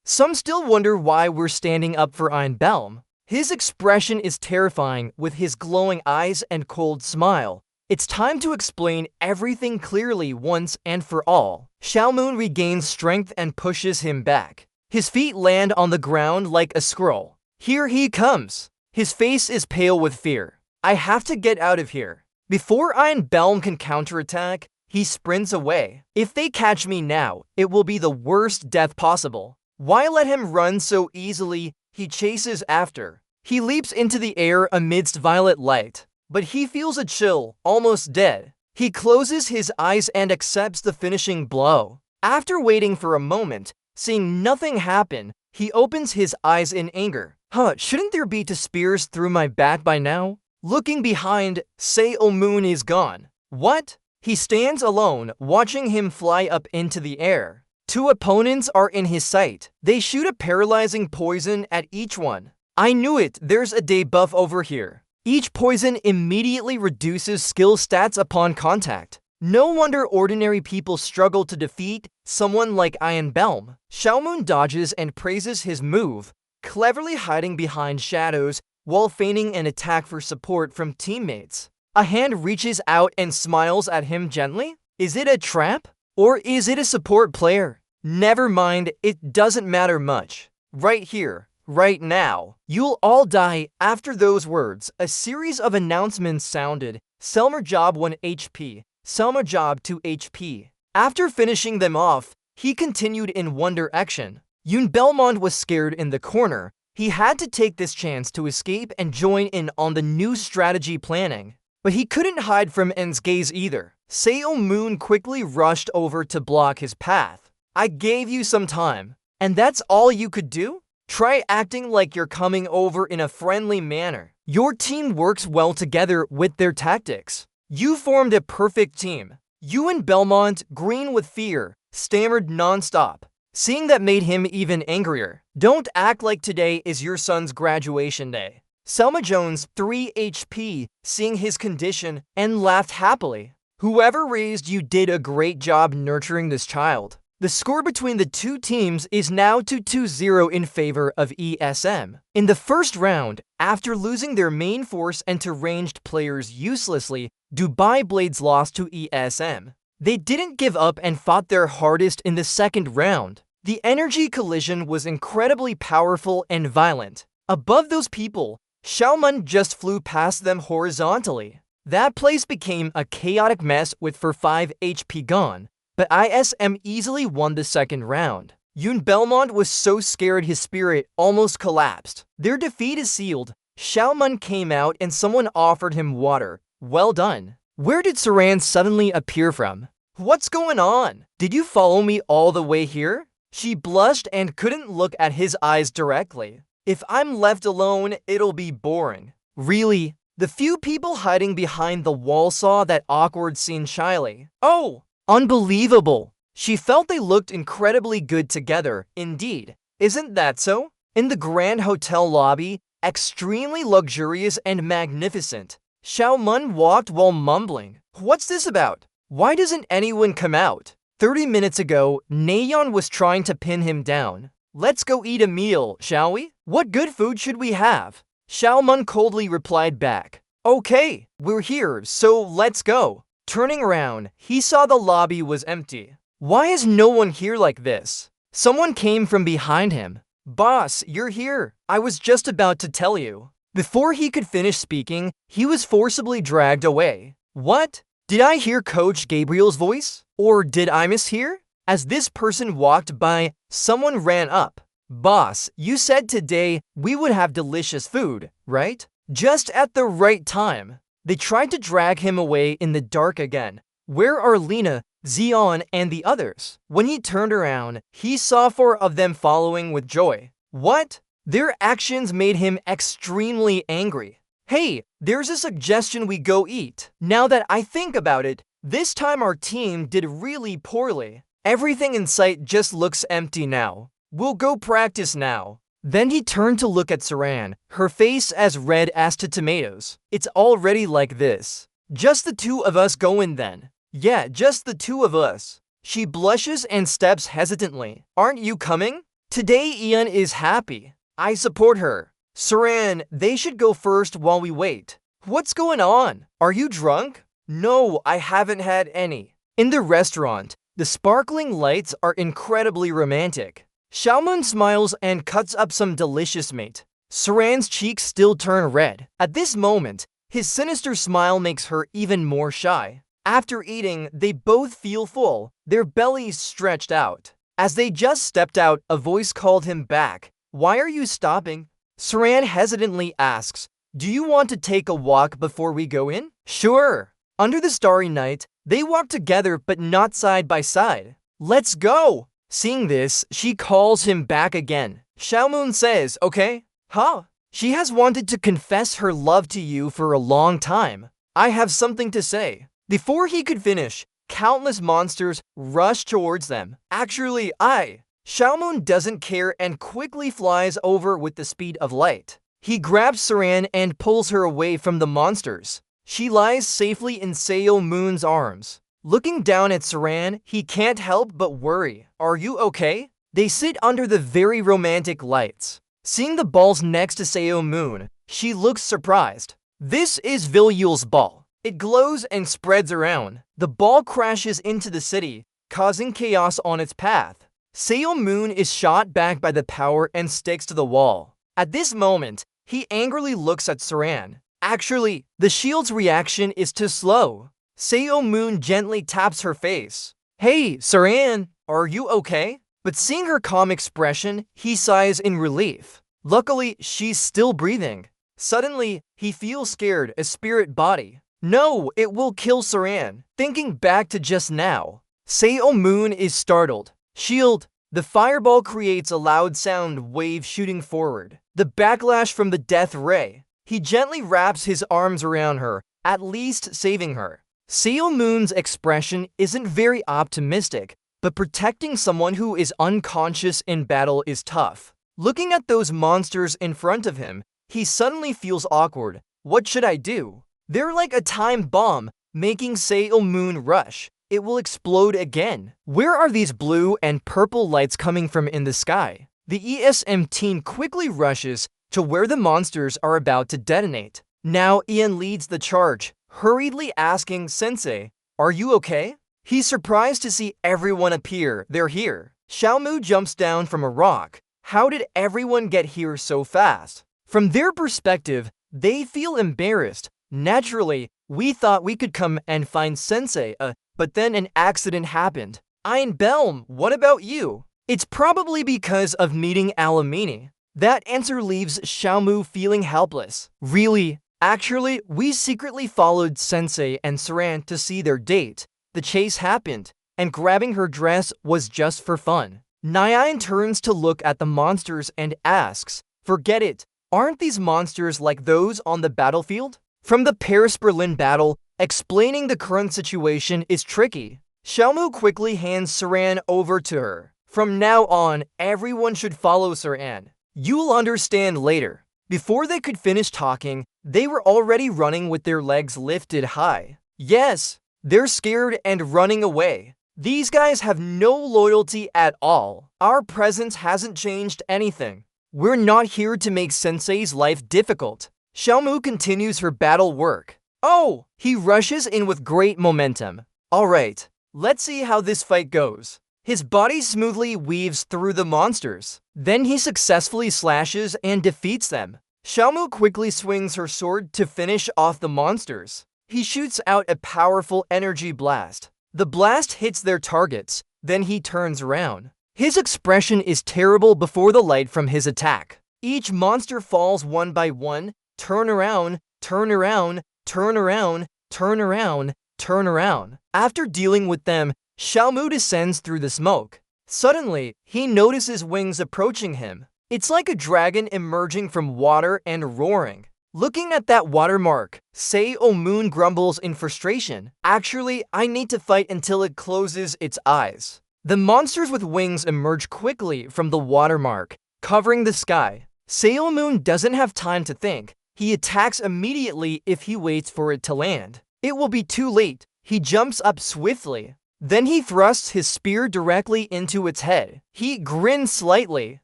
Some still wonder why we're standing up for Einbelm. His expression is terrifying with his glowing eyes and cold smile. It's time to explain everything clearly once and for all. Xiaomoon regains strength and pushes him back. His feet land on the ground like a scroll. Here he comes. His face is pale with fear. I have to get out of here. Before Einbelm can counterattack, he sprints away. If they catch me now, it will be the worst death possible. Why let him run so easily? He chases after. He leaps into the air amidst violet light. But he feels a chill, almost dead. He closes his eyes and accepts the finishing blow. After waiting for a moment, seeing nothing happen, he opens his eyes in anger. Shouldn't there be two spears through my back by now? Looking behind, Seo Moon is gone. What? He stands alone, watching him fly up into the air. 2 opponents are in his sight. They shoot a paralyzing poison at each one. I knew it, there's a debuff over here. Each poison immediately reduces skill stats upon contact. No wonder ordinary people struggle to defeat someone like Einbelm. Xiaomoon dodges and praises his move, cleverly hiding behind shadows while feigning an attack for support from teammates. A hand reaches out and smiles at him gently. Is it a trap? Or is it a support player? Never mind, it doesn't matter much. Right here, right now. You'll all die." After those words, a series of announcements sounded. Selmer Job 1 HP, Selmer Job 2 HP. After finishing them off, he continued in one direction. Yoon Belmont was scared in the corner. He had to take this chance to escape and join in on the new strategy planning. But he couldn't hide from En's gaze either. Seo Moon quickly rushed over to block his path. "I gave you some time, and that's all you could do? Try acting like you're coming over in a friendly manner. Your team works well together with their tactics. You formed a perfect team." Yoon Belmont, green with fear, stammered nonstop. Seeing that made him even angrier. "Don't act like today is your son's graduation day." Selma Jones, 3 HP, seeing his condition, and laughed happily. "Whoever raised you did a great job nurturing this child." The score between the two teams is now 2-0 in favor of ESM. In the first round, after losing their main force and to ranged players uselessly, Dubai Blades lost to ESM. They didn't give up and fought their hardest in the second round. The energy collision was incredibly powerful and violent. Above those people, Xiaoman just flew past them horizontally. That place became a chaotic mess with for 5 HP gone, but ISM easily won the second round. Yoon Belmont was so scared his spirit almost collapsed. Their defeat is sealed. Xiaoman came out and someone offered him water. Well done. Where did Saran suddenly appear from? What's going on? Did you follow me all the way here? She blushed and couldn't look at his eyes directly. If I'm left alone, it'll be boring. Really? The few people hiding behind the wall saw that awkward scene shyly. Oh, unbelievable. She felt they looked incredibly good together, indeed. Isn't that so? In the Grand Hotel lobby, extremely luxurious and magnificent. Xiaoman walked while mumbling. What's this about? Why doesn't anyone come out? 30 minutes ago, Nayeon was trying to pin him down. Let's go eat a meal, shall we? What good food should we have? Xiaoman coldly replied back. Okay, we're here, so let's go. Turning around, he saw the lobby was empty. Why is no one here like this? Someone came from behind him. Boss, you're here. I was just about to tell you. Before he could finish speaking, he was forcibly dragged away. What? Did I hear Coach Gabriel's voice? Or did I mishear? As this person walked by, someone ran up. Boss, you said today we would have delicious food, right? Just at the right time. They tried to drag him away in the dark again. Where are Lena, Zeon, and the others? When he turned around, he saw 4 of them following with joy. What? Their actions made him extremely angry. Hey, there's a suggestion we go eat. Now that I think about it, this time our team did really poorly. Everything in sight just looks empty now. We'll go practice now. Then he turned to look at Saran, her face as red as to tomatoes. It's already like this. Just the 2 of us going then. Yeah, just the 2 of us. She blushes and steps hesitantly. Aren't you coming? Today Ian is happy. I support her. Saran, they should go first while we wait. What's going on? Are you drunk? No, I haven't had any. In the restaurant, the sparkling lights are incredibly romantic. Xiaoman smiles and cuts up some delicious meat. Saran's cheeks still turn red. At this moment, his sinister smile makes her even more shy. After eating, they both feel full, their bellies stretched out. As they just stepped out, a voice called him back. Why are you stopping? Saran hesitantly asks, do you want to take a walk before we go in? Sure. Under the starry night, they walk together but not side by side. Let's go! Seeing this, she calls him back again. Xiaomoon says, okay? Huh? She has wanted to confess her love to you for a long time. I have something to say. Before he could finish, countless monsters rush towards them. Actually, Xiaomoon doesn't care and quickly flies over with the speed of light. He grabs Saran and pulls her away from the monsters. She lies safely in Seo Moon's arms. Looking down at Saran, he can't help but worry. Are you okay? They sit under the very romantic lights. Seeing the balls next to Seo Moon, she looks surprised. This is Vilyul's ball. It glows and spreads around. The ball crashes into the city, causing chaos on its path. Seo Moon is shot back by the power and sticks to the wall. At this moment, he angrily looks at Saran. Actually, the shield's reaction is too slow. Seo-moon gently taps her face. Hey, Saran, are you okay? But seeing her calm expression, he sighs in relief. Luckily, she's still breathing. Suddenly, he feels scared, a spirit body. No, it will kill Saran. Thinking back to just now, Seo-moon is startled. Shield. The fireball creates a loud sound wave shooting forward. The backlash from the death ray. He gently wraps his arms around her, at least saving her. Seo-moon's expression isn't very optimistic, but protecting someone who is unconscious in battle is tough. Looking at those monsters in front of him, he suddenly feels awkward. What should I do? They're like a time bomb, making Seo-moon rush. It will explode again. Where are these blue and purple lights coming from in the sky? The ESM team quickly rushes to where the monsters are about to detonate. Now Ian leads the charge, hurriedly asking Sensei, "Are you okay?" He's surprised to see everyone appear. They're here. Xiaomu jumps down from a rock. How did everyone get here so fast? From their perspective, they feel embarrassed. Naturally, we thought we could come and find Sensei, but then an accident happened. Einbelm, what about you? It's probably because of meeting Alamini. That answer leaves Xiaomu feeling helpless. Really? Actually, we secretly followed Sensei and Saran to see their date. The chase happened, and grabbing her dress was just for fun. Nyan turns to look at the monsters and asks, "Forget it. Aren't these monsters like those on the battlefield?" From the Paris-Berlin battle, explaining the current situation is tricky. Xiaomu quickly hands Saran over to her. From now on, everyone should follow Saran. You'll understand later. Before they could finish talking, they were already running with their legs lifted high. Yes, they're scared and running away. These guys have no loyalty at all. Our presence hasn't changed anything. We're not here to make Sensei's life difficult. Xiaomu continues her battle work. Oh, he rushes in with great momentum. Alright, let's see how this fight goes. His body smoothly weaves through the monsters. Then he successfully slashes and defeats them. Xiaomu quickly swings her sword to finish off the monsters. He shoots out a powerful energy blast. The blast hits their targets, then he turns around. His expression is terrible before the light from his attack. Each monster falls one by one. Turn around, turn around, turn around, turn around, turn around. After dealing with them, Xiaomu descends through the smoke. Suddenly, he notices wings approaching him. It's like a dragon emerging from water and roaring. Looking at that watermark, Seo-moon grumbles in frustration. Actually, I need to fight until it closes its eyes. The monsters with wings emerge quickly from the watermark, covering the sky. Seo-moon doesn't have time to think. He attacks immediately if he waits for it to land. It will be too late. He jumps up swiftly. Then he thrusts his spear directly into its head. He grins slightly.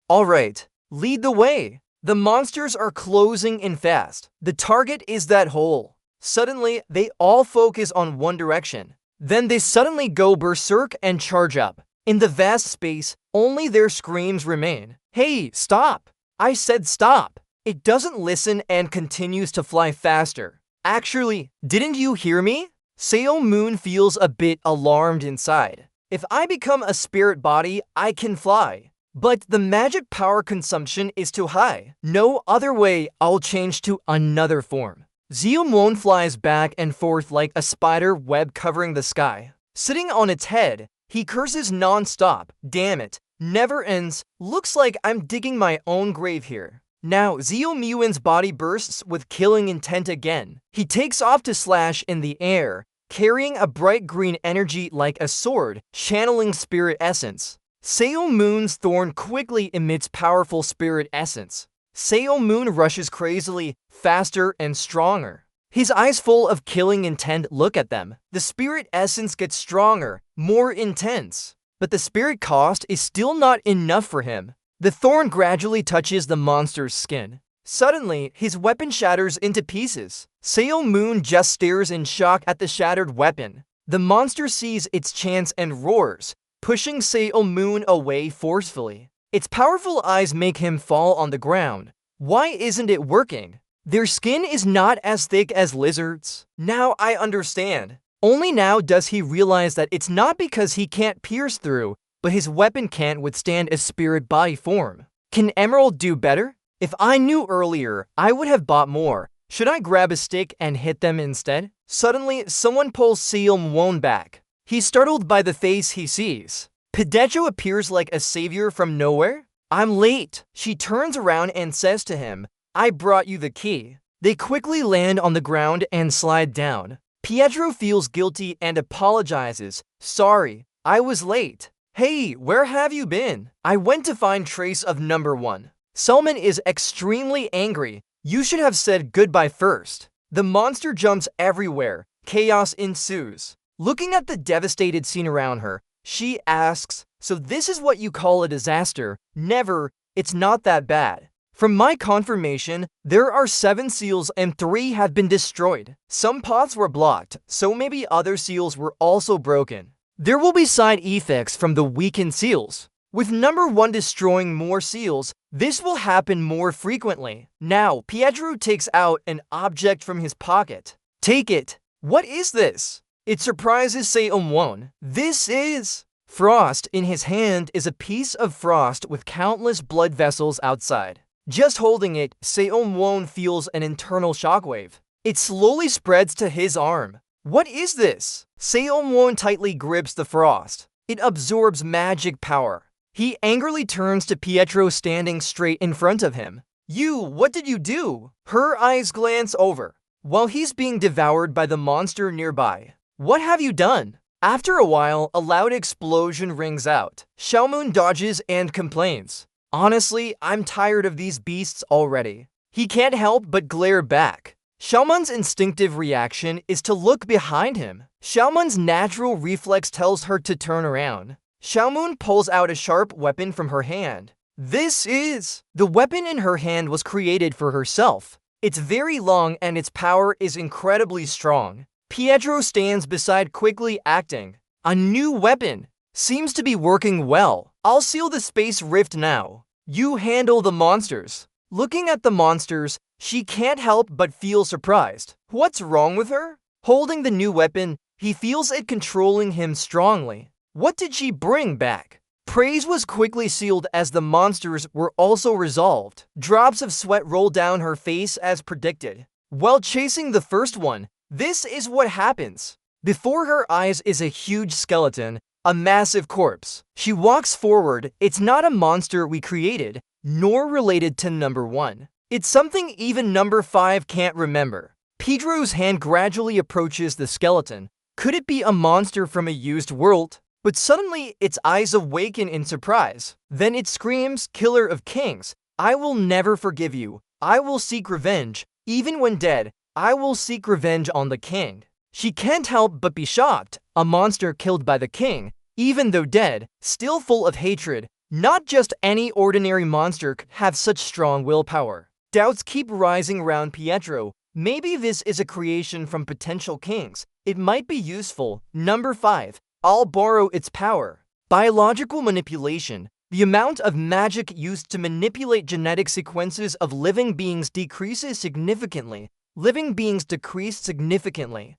Alright, lead the way. The monsters are closing in fast. The target is that hole. Suddenly, they all focus on one direction. Then they suddenly go berserk and charge up. In the vast space, only their screams remain. Hey, stop! I said stop! It doesn't listen and continues to fly faster. Actually, didn't you hear me? Seo-moon feels a bit alarmed inside. If I become a spirit body, I can fly. But the magic power consumption is too high. No other way, I'll change to another form. Zeomon flies back and forth like a spider web covering the sky. Sitting on its head, he curses non-stop. Damn it, never ends. Looks like I'm digging my own grave here. Now, Zeomuin's body bursts with killing intent again. He takes off to slash in the air, carrying a bright green energy like a sword, channeling spirit essence. Seo-moon's thorn quickly emits powerful spirit essence. Seo-moon rushes crazily, faster and stronger. His eyes full of killing intent look at them. The spirit essence gets stronger, more intense. But the spirit cost is still not enough for him. The thorn gradually touches the monster's skin. Suddenly, his weapon shatters into pieces. Seo-moon just stares in shock at the shattered weapon. The monster sees its chance and roars, pushing Seo-moon away forcefully. Its powerful eyes make him fall on the ground. Why isn't it working? Their skin is not as thick as lizards. Now I understand. Only now does he realize that it's not because he can't pierce through, but his weapon can't withstand a spirit body form. Can Emerald do better? If I knew earlier, I would have bought more. Should I grab a stick and hit them instead? Suddenly, someone pulls Seom-won back. He's startled by the face he sees. Pietro appears like a savior from nowhere. I'm late. She turns around and says to him, I brought you the key. They quickly land on the ground and slide down. Pietro feels guilty and apologizes. Sorry, I was late. Hey, where have you been? I went to find trace of number 1. Selman is extremely angry. You should have said goodbye first. The monster jumps everywhere. Chaos ensues. Looking at the devastated scene around her, she asks, so this is what you call a disaster? Never, it's not that bad. From my confirmation, there are 7 seals and 3 have been destroyed. Some pots were blocked, so maybe other seals were also broken. There will be side effects from the weakened seals. With number 1 destroying more seals, this will happen more frequently. Now, Pietro takes out an object from his pocket. Take it. What is this? It surprises Seom-won. This is... Frost in his hand is a piece of frost with countless blood vessels outside. Just holding it, Seom-won feels an internal shockwave. It slowly spreads to his arm. What is this? Seom-won tightly grips the frost. It absorbs magic power. He angrily turns to Pietro standing straight in front of him. What did you do? Her eyes glance over, while he's being devoured by the monster nearby. What have you done? After a while, a loud explosion rings out. Xiaomun dodges and complains. Honestly, I'm tired of these beasts already. He can't help but glare back. Xiaomun's instinctive reaction is to look behind him. Xiaomun's natural reflex tells her to turn around. Xiaomun pulls out a sharp weapon from her hand. This is... The weapon in her hand was created for herself. It's very long and its power is incredibly strong. Pietro stands beside, quickly acting. A new weapon. Seems to be working well. I'll seal the space rift now. You handle the monsters. Looking at the monsters, she can't help but feel surprised. What's wrong with her? Holding the new weapon, he feels it controlling him strongly. What did she bring back? Praise was quickly sealed as the monsters were also resolved. Drops of sweat roll down her face as predicted. While chasing the first one, this is what happens. Before her eyes is a huge skeleton, a massive corpse. She walks forward. It's not a monster we created, nor related to number 1. It's something even number 5 can't remember. Pedro's hand gradually approaches the skeleton. Could it be a monster from a used world? But suddenly, its eyes awaken in surprise. Then it screams, Killer of Kings, I will never forgive you. I will seek revenge. Even when dead, I will seek revenge on the king. She can't help but be shocked. A monster killed by the king, even though dead, still full of hatred. Not just any ordinary monster could have such strong willpower. Doubts keep rising around Pietro. Maybe this is a creation from potential kings. It might be useful. Number 5. I'll borrow its power. Biological manipulation. The amount of magic used to manipulate genetic sequences of living beings decreases significantly. Living beings decrease significantly.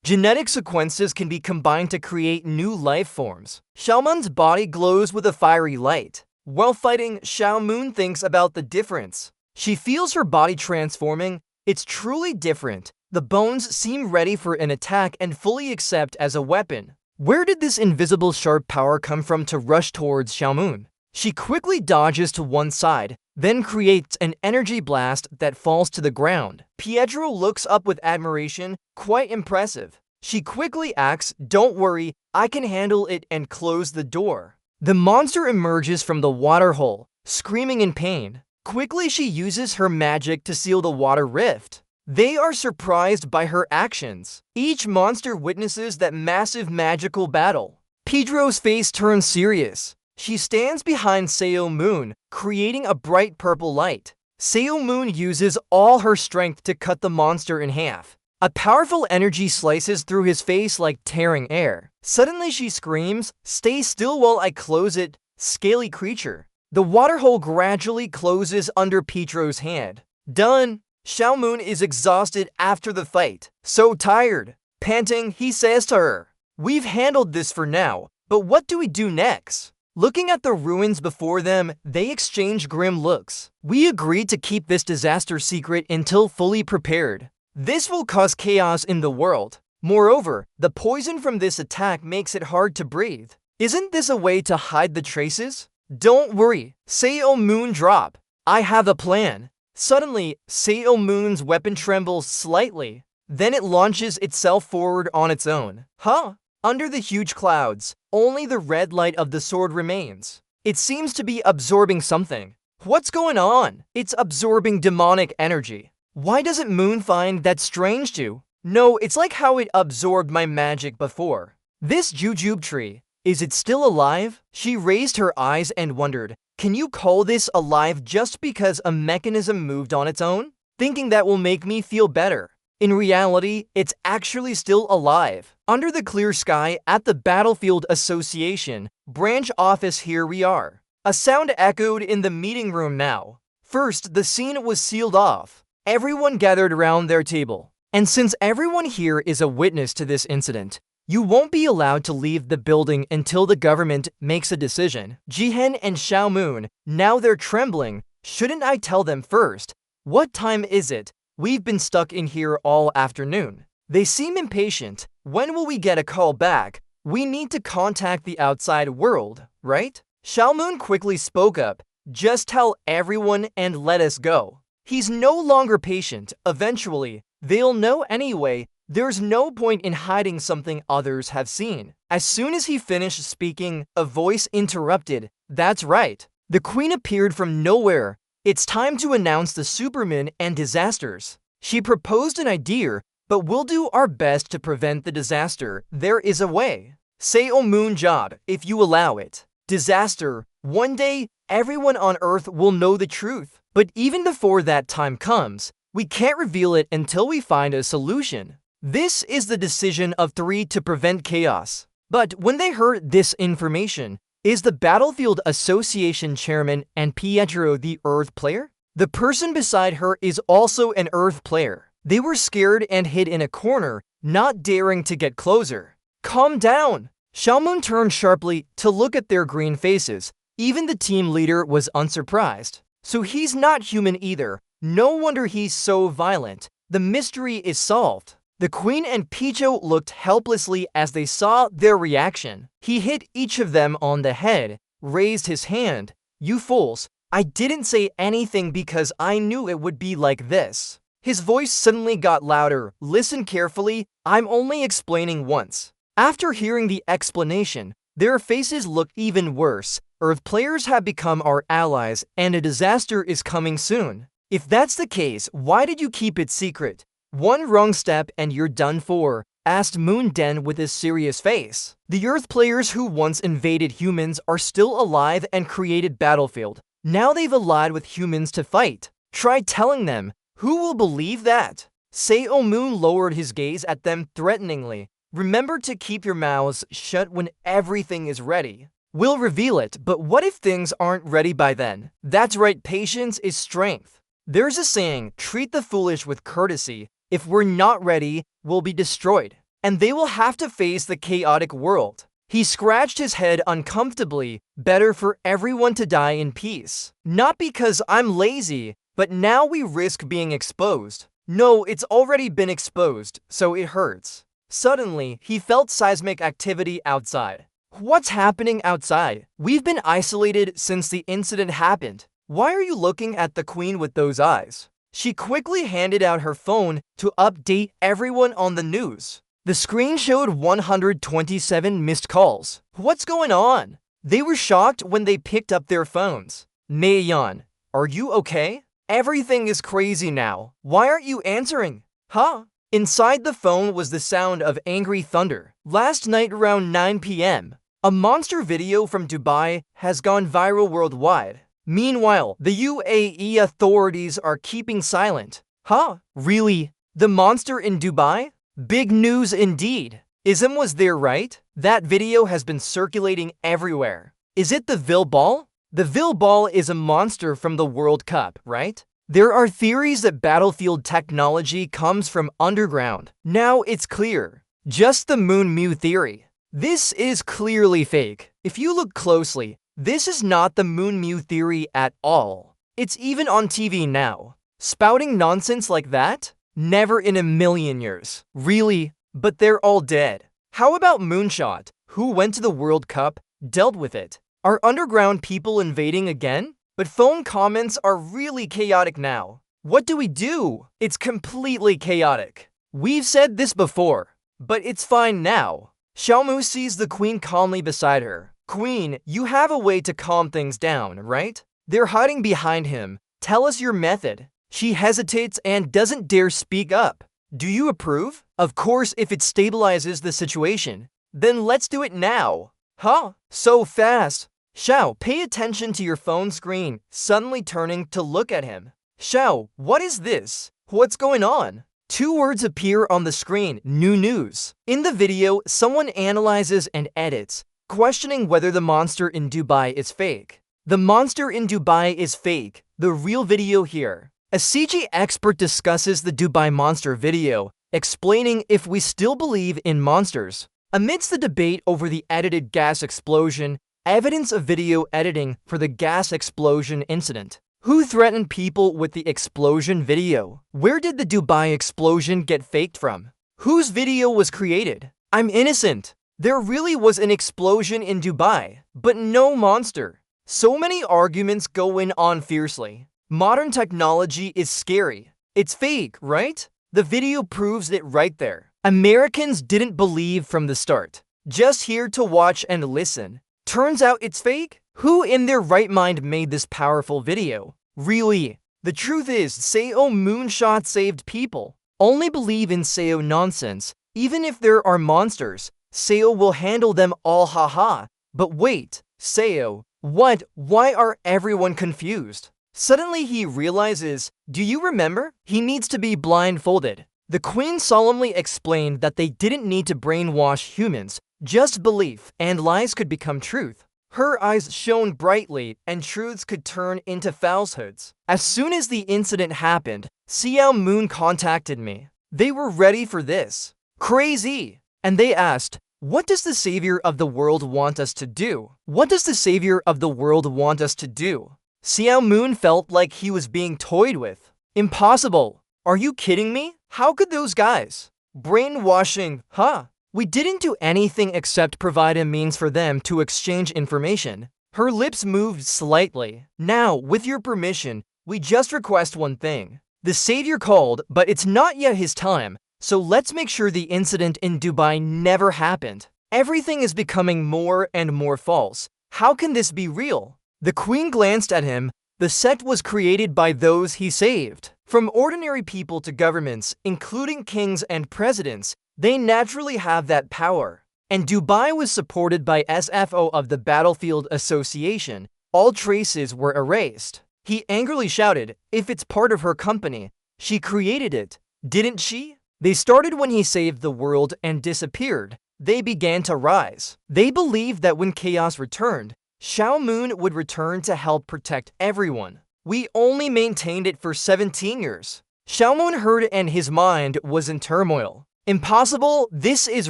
Genetic sequences can be combined to create new life forms. Xiaomun's body glows with a fiery light. While fighting, Xiaomun thinks about the difference. She feels her body transforming. It's truly different. The bones seem ready for an attack and fully accept as a weapon. Where did this invisible sharp power come from to rush towards Xiaomun? She quickly dodges to one side, then creates an energy blast that falls to the ground. Pietro looks up with admiration, quite impressive. She quickly acts, don't worry, I can handle it, and close the door. The monster emerges from the water hole, screaming in pain. Quickly she uses her magic to seal the water rift. They are surprised by her actions. Each monster witnesses that massive magical battle. Pedro's face turns serious. She stands behind Seom-won, creating a bright purple light. Seom-won uses all her strength to cut the monster in half. A powerful energy slices through his face like tearing air. Suddenly she screams, "Stay still while I close it, scaly creature." The waterhole gradually closes under Pietro's hand. Done. Xiao Moon is exhausted after the fight. So tired. Panting, he says to her, "We've handled this for now, but what do we do next?" Looking at the ruins before them, they exchange grim looks. "We agreed to keep this disaster secret until fully prepared. This will cause chaos in the world. Moreover, the poison from this attack makes it hard to breathe. Isn't this a way to hide the traces?" "Don't worry, Seo Moon drop. I have a plan." Suddenly, Seo Moon's weapon trembles slightly. Then it launches itself forward on its own. Huh? Under the huge clouds, only the red light of the sword remains. It seems to be absorbing something. What's going on? It's absorbing demonic energy. Why doesn't Moon find that strange too? No, it's like how it absorbed my magic before. This jujube tree, is it still alive? She raised her eyes and wondered, can you call this alive just because a mechanism moved on its own? Thinking that will make me feel better. In reality, it's actually still alive. Under the clear sky at the Battlefield Association branch office, here we are. A sound echoed in the meeting room now. First, the scene was sealed off. Everyone gathered around their table. And since everyone here is a witness to this incident, you won't be allowed to leave the building until the government makes a decision. Jihen and Xiao Moon, now they're trembling. Shouldn't I tell them first? What time is it? We've been stuck in here all afternoon. They seem impatient. When will we get a call back? We need to contact the outside world, right? Xiao Moon quickly spoke up. Just tell everyone and let us go. He's no longer patient. Eventually, they'll know anyway. There's no point in hiding something others have seen. As soon as he finished speaking, a voice interrupted. That's right. The queen appeared from nowhere. It's time to announce the Superhuman and disasters. She proposed an idea, but we'll do our best to prevent the disaster. There is a way. Seo Moon job, if you allow it. Disaster. One day, everyone on Earth will know the truth. But even before that time comes, we can't reveal it until we find a solution. This is the decision of 3 to prevent chaos. But when they heard this information, is the Battlefield Association chairman and Pietro the Earth player? The person beside her is also an Earth player. They were scared and hid in a corner, not daring to get closer. Calm down! Xiao Moon turned sharply to look at their green faces. Even the team leader was unsurprised. So he's not human either. No wonder he's so violent. The mystery is solved. The queen and Picho looked helplessly as they saw their reaction. He hit each of them on the head, raised his hand. You fools, I didn't say anything because I knew it would be like this. His voice suddenly got louder. Listen carefully, I'm only explaining once. After hearing the explanation, their faces looked even worse. Earth players have become our allies and a disaster is coming soon. If that's the case, why did you keep it secret? One wrong step and you're done for, asked Moon Den with a serious face. The Earth players who once invaded humans are still alive and created Battlefield. Now they've allied with humans to fight. Try telling them. Who will believe that? Seo Moon lowered his gaze at them threateningly. Remember to keep your mouths shut when everything is ready. We'll reveal it, but what if things aren't ready by then? That's right, patience is strength. There's a saying, treat the foolish with courtesy. If we're not ready, we'll be destroyed. And they will have to face the chaotic world. He scratched his head uncomfortably. Better for everyone to die in peace. Not because I'm lazy, but now we risk being exposed. No, it's already been exposed, so it hurts. Suddenly, he felt seismic activity outside. What's happening outside? We've been isolated since the incident happened. Why are you looking at the queen with those eyes? She quickly handed out her phone to update everyone on the news. The screen showed 127 missed calls. What's going on? They were shocked when they picked up their phones. Meiyan, are you okay? Everything is crazy now. Why aren't you answering? Huh? Inside the phone was the sound of angry thunder. Last night around 9 p.m., a monster video from Dubai has gone viral worldwide. Meanwhile, the UAE authorities are keeping silent. Huh? Really? The monster in Dubai? Big news indeed. Ism was there, right? That video has been circulating everywhere. Is it the Vil ball? The Vilball is a monster from the World Cup, right? There are theories that battlefield technology comes from underground. Now it's clear. Just the Moon Mew theory. This is clearly fake. If you look closely, this is not the Moon Mew theory at all. It's even on TV now. Spouting nonsense like that? Never in a million years. Really? But they're all dead. How about Moonshot, who went to the World Cup, dealt with it? Are underground people invading again? But phone comments are really chaotic now. What do we do? It's completely chaotic. We've said this before, but it's fine now. Xiaomu sees the queen calmly beside her. Queen, you have a way to calm things down, right? They're hiding behind him. Tell us your method. She hesitates and doesn't dare speak up. Do you approve? Of course, if it stabilizes the situation. Then let's do it now. Huh? So fast. Xiao, pay attention to your phone screen, suddenly turning to look at him. Xiao, what is this? What's going on? Two words appear on the screen, new news. In the video, someone analyzes and edits, questioning whether the monster in Dubai is fake. The monster in Dubai is fake, the real video here. A CG expert discusses the Dubai monster video, explaining if we still believe in monsters. Amidst the debate over the edited gas explosion, evidence of video editing for the gas explosion incident. Who threatened people with the explosion video? Where did the Dubai explosion get faked from? Whose video was created? I'm innocent. There really was an explosion in Dubai, but no monster. So many arguments going on fiercely. Modern technology is scary. It's fake, right? The video proves it right there. Americans didn't believe from the start. Just here to watch and listen. Turns out it's fake? Who in their right mind made this powerful video? Really? The truth is, Seo Moonshot saved people. Only believe in Seo nonsense. Even if there are monsters, Seo will handle them all, haha. But wait, Seo, what? Why are everyone confused? Suddenly he realizes, do you remember? He needs to be blindfolded. The queen solemnly explained that they didn't need to brainwash humans, just belief, and lies could become truth. Her eyes shone brightly, and truths could turn into falsehoods. As soon as the incident happened, Xiao Moon contacted me. They were ready for this. Crazy! And they asked, what does the savior of the world want us to do? What does the savior of the world want us to do? Xiao Moon felt like he was being toyed with. Impossible! Are you kidding me? How could those guys? Brainwashing, huh? We didn't do anything except provide a means for them to exchange information. Her lips moved slightly. Now, with your permission, we just request one thing. The savior called, but it's not yet his time, so let's make sure the incident in Dubai never happened. Everything is becoming more and more false. How can this be real? The queen glanced at him. The sect was created by those he saved. From ordinary people to governments, including kings and presidents, they naturally have that power. And Dubai was supported by SFO of the Battlefield Association. All traces were erased. He angrily shouted, if it's part of her company, she created it, didn't she? They started when he saved the world and disappeared. They began to rise. They believed that when chaos returned, Xiao Moon would return to help protect everyone. We only maintained it for 17 years. Xiao Moon heard and his mind was in turmoil. Impossible, this is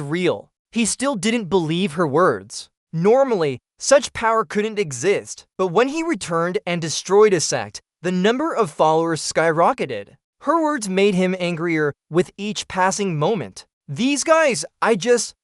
real. He still didn't believe her words. Normally, such power couldn't exist, but when he returned and destroyed a sect, the number of followers skyrocketed. Her words made him angrier with each passing moment. These guys, I just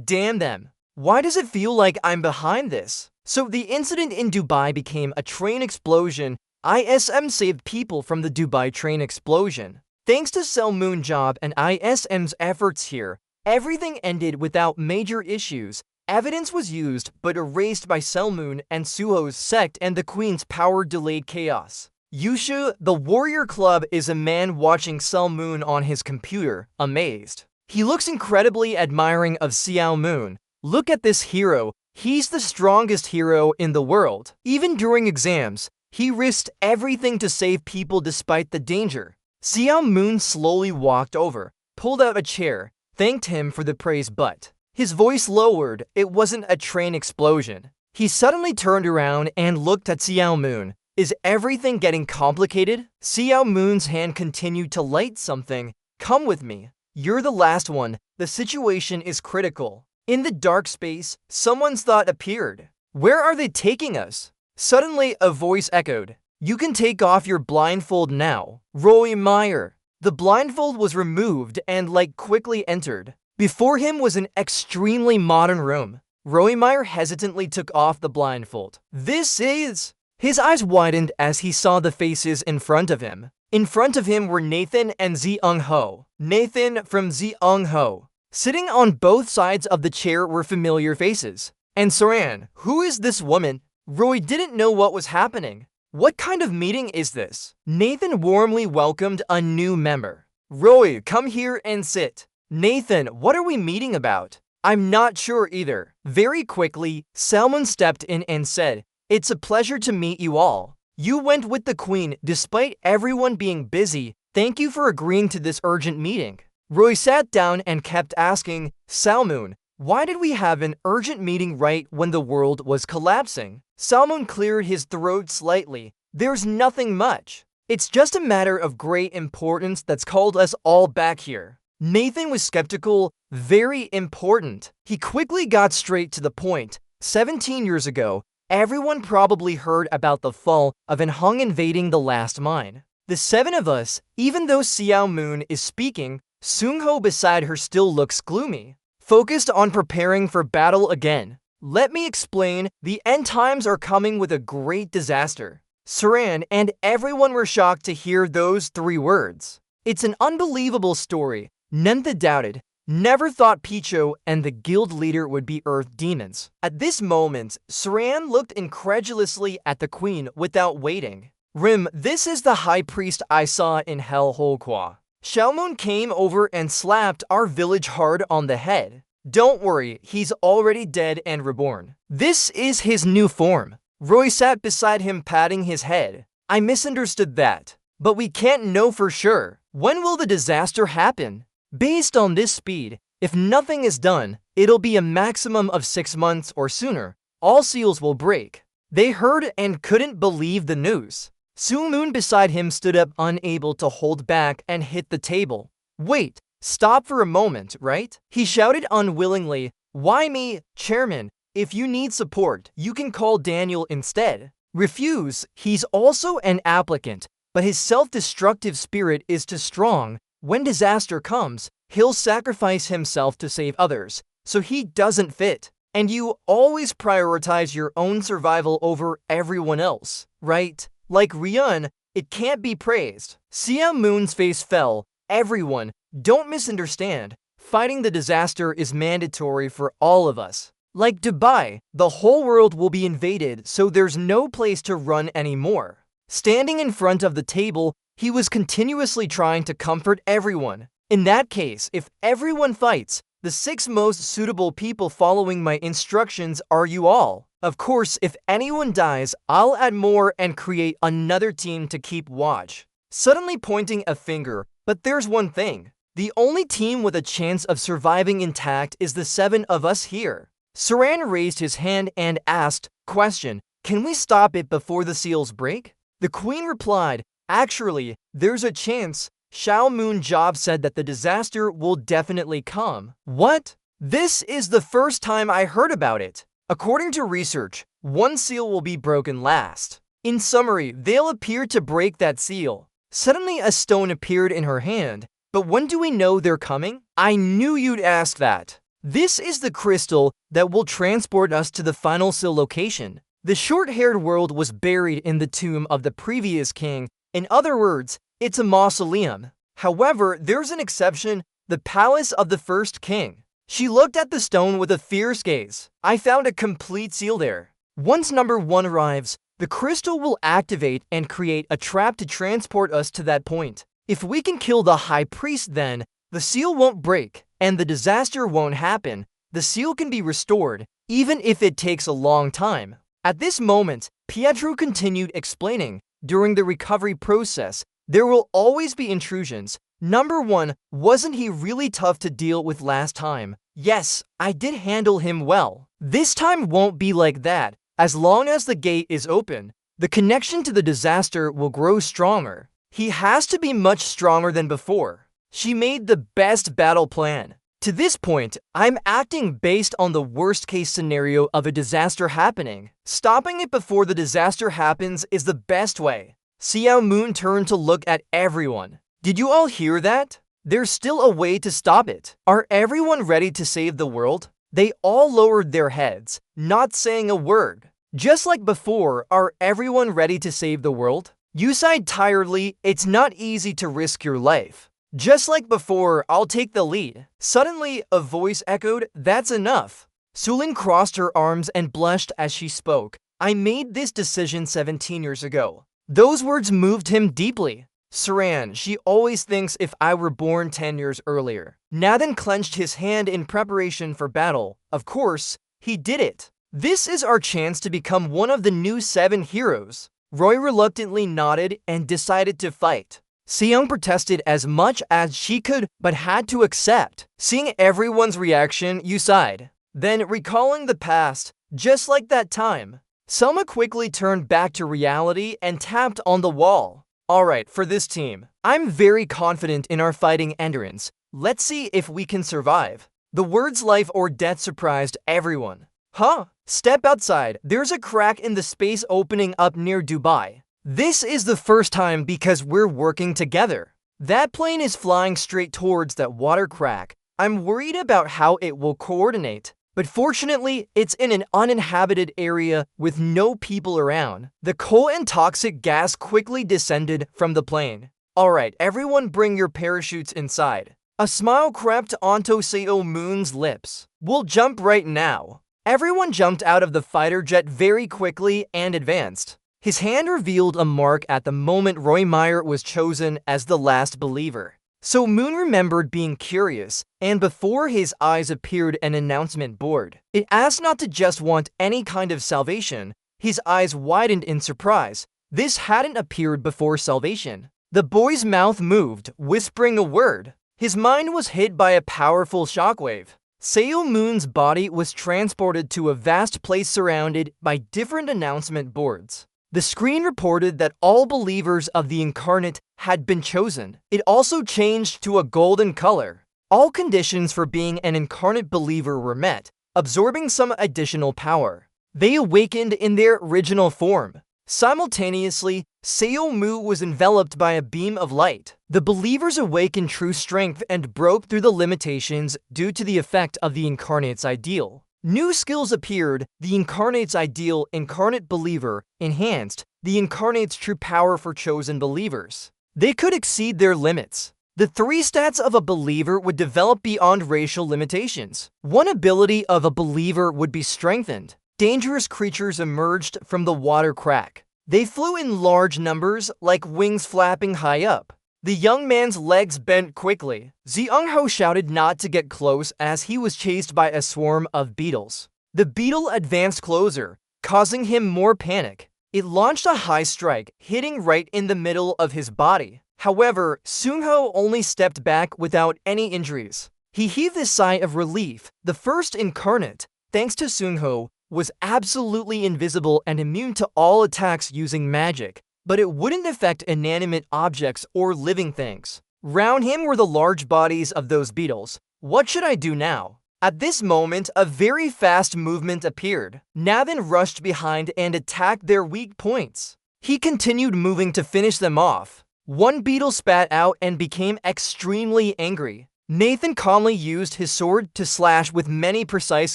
damn them. Why does it feel like I'm behind this? So the incident in Dubai became a train explosion. ISM saved people from the Dubai train explosion. Thanks to Sel Moonjob and ISM's efforts here, everything ended without major issues. Evidence was used but erased by Selmoon and Suho's sect, and the queen's power delayed chaos. Yushu, the warrior club, is a man watching Selmoon on his computer, amazed. He looks incredibly admiring of Xiao Moon. Look at this hero. He's the strongest hero in the world. Even during exams, he risked everything to save people despite the danger. Xiao Moon slowly walked over, pulled out a chair, thanked him for the praise, but his voice lowered. It wasn't a train explosion. He suddenly turned around and looked at Xiao Moon. Is everything getting complicated? Xiao Moon's hand continued to light something. Come with me. You're the last one. The situation is critical. In the dark space, someone's thought appeared. Where are they taking us? Suddenly, a voice echoed. You can take off your blindfold now. Roy Meyer. The blindfold was removed and light quickly entered. Before him was an extremely modern room. Roy Meyer hesitantly took off the blindfold. This is... His eyes widened as he saw the faces in front of him. In front of him were Nathan and Zeung Ho. Nathan from Zeung Ho. Sitting on both sides of the chair were familiar faces. And Saran, who is this woman? Roy didn't know what was happening. What kind of meeting is this? Nathan warmly welcomed a new member. Roy, come here and sit. Nathan, what are we meeting about? I'm not sure either. Very quickly, Salmon stepped in and said, It's a pleasure to meet you all. You went with the Queen despite everyone being busy. Thank you for agreeing to this urgent meeting. Roy sat down and kept asking, Salmon, why did we have an urgent meeting right when the world was collapsing? Salmon cleared his throat slightly. There's nothing much. It's just a matter of great importance that's called us all back here. Nathan was skeptical. Very important. He quickly got straight to the point. 17 years ago, everyone probably heard about the fall of An Hung invading the last mine. The seven of us, even though Xiao Moon is speaking, Seung Ho beside her still looks gloomy, focused on preparing for battle again. Let me explain, the end times are coming with a great disaster. Saran and everyone were shocked to hear those 3 words. It's an unbelievable story. Nentha doubted. Never thought Picho and the guild leader would be earth demons. At this moment, Saran looked incredulously at the queen without waiting. Rim, this is the high priest I saw in Hell Holqua. Xiaomon came over and slapped our village hard on the head. Don't worry, he's already dead and reborn. This is his new form. Roy sat beside him patting his head. I misunderstood that. But we can't know for sure. When will the disaster happen? Based on this speed, if nothing is done, it'll be a maximum of 6 months or sooner. All seals will break. They heard and couldn't believe the news. Seung Moon beside him stood up, unable to hold back, and hit the table. Wait, stop for a moment, right? He shouted unwillingly. Why me, Chairman? If you need support, you can call Daniel instead. Refuse, he's also an applicant, but his self-destructive spirit is too strong. When disaster comes, he'll sacrifice himself to save others, so he doesn't fit. And you always prioritize your own survival over everyone else, right? Like Ryun, it can't be praised. Xiao Moon's face fell. Everyone, don't misunderstand. Fighting the disaster is mandatory for all of us. Like Dubai, the whole world will be invaded, so there's no place to run anymore. Standing in front of the table, he was continuously trying to comfort everyone. In that case, if everyone fights, the 6 most suitable people following my instructions are you all. Of course, if anyone dies, I'll add more and create another team to keep watch. Suddenly pointing a finger, but there's one thing. The only team with a chance of surviving intact is the 7 of us here. Saran raised his hand and asked, Question, can we stop it before the seals break? The queen replied, Actually, there's a chance. Xiao Moon Job said that the disaster will definitely come. What? This is the first time I heard about it. According to research, 1 seal will be broken last. In summary, they'll appear to break that seal. Suddenly a stone appeared in her hand. But when do we know they're coming? I knew you'd ask that. This is the crystal that will transport us to the final seal location. The short-haired world was buried in the tomb of the previous king. In other words, it's a mausoleum. However, there's an exception, the palace of the first king. She looked at the stone with a fierce gaze. I found a complete seal there. Once number 1 arrives, the crystal will activate and create a trap to transport us to that point. If we can kill the high priest, then the seal won't break and the disaster won't happen. The seal can be restored, even if it takes a long time. At this moment, Pietro continued explaining, during the recovery process, there will always be intrusions. Number 1, wasn't he really tough to deal with last time? Yes, I did handle him well. This time won't be like that. As long as the gate is open, the connection to the disaster will grow stronger. He has to be much stronger than before. She made the best battle plan. To this point, I'm acting based on the worst-case scenario of a disaster happening. Stopping it before the disaster happens is the best way. Xiao Moon turned to look at everyone. Did you all hear that? There's still a way to stop it. Are everyone ready to save the world? They all lowered their heads, not saying a word. Just like before, are everyone ready to save the world? You sighed tiredly. It's not easy to risk your life. Just like before, I'll take the lead. Suddenly, a voice echoed, "That's enough." Sulin crossed her arms and blushed as she spoke. I made this decision 17 years ago. Those words moved him deeply. Saran, she always thinks if I were born 10 years earlier. Nathan clenched his hand in preparation for battle. Of course, he did it. This is our chance to become one of the new 7 heroes. Roy reluctantly nodded and decided to fight. Seong protested as much as she could, but had to accept. Seeing everyone's reaction, you sighed. Then, recalling the past, just like that time, Selma quickly turned back to reality and tapped on the wall. Alright, for this team, I'm very confident in our fighting endurance. Let's see if we can survive. The words life or death surprised everyone. Huh? Step outside. There's a crack in the space opening up near Dubai. This is the first time because we're working together. That plane is flying straight towards that water crack. I'm worried about how it will coordinate. But fortunately, it's in an uninhabited area with no people around. The coal and toxic gas quickly descended from the plane. Alright, everyone bring your parachutes inside. A smile crept onto Seo Moon's lips. We'll jump right now. Everyone jumped out of the fighter jet very quickly and advanced. His hand revealed a mark at the moment Roy Meyer was chosen as the last believer. So Moon remembered being curious, and before his eyes appeared an announcement board. It asked not to just want any kind of salvation. His eyes widened in surprise. This hadn't appeared before salvation. The boy's mouth moved, whispering a word. His mind was hit by a powerful shockwave. Seo Moon's body was transported to a vast place surrounded by different announcement boards. The screen reported that all believers of the Incarnate had been chosen. It also changed to a golden color. All conditions for being an Incarnate believer were met, absorbing some additional power. They awakened in their original form. Simultaneously, Seo Mu was enveloped by a beam of light. The believers awakened true strength and broke through the limitations due to the effect of the Incarnate's ideal. New skills appeared. The Incarnate's ideal, Incarnate believer, enhanced the Incarnate's true power for chosen believers. They could exceed their limits. The 3 stats of a believer would develop beyond racial limitations. One ability of a believer would be strengthened. Dangerous creatures emerged from the water crack. They flew in large numbers, like wings flapping high up. The young man's legs bent quickly. Zeung-ho shouted not to get close as he was chased by a swarm of beetles. The beetle advanced closer, causing him more panic. It launched a high strike, hitting right in the middle of his body. However, Seung-ho only stepped back without any injuries. He heaved a sigh of relief. The first Incarnate, thanks to Seung-ho, was absolutely invisible and immune to all attacks using magic. But it wouldn't affect inanimate objects or living things. Round him were the large bodies of those beetles. What should I do now? At this moment, a very fast movement appeared. Nathan rushed behind and attacked their weak points. He continued moving to finish them off. One beetle spat out and became extremely angry. Nathan calmly used his sword to slash with many precise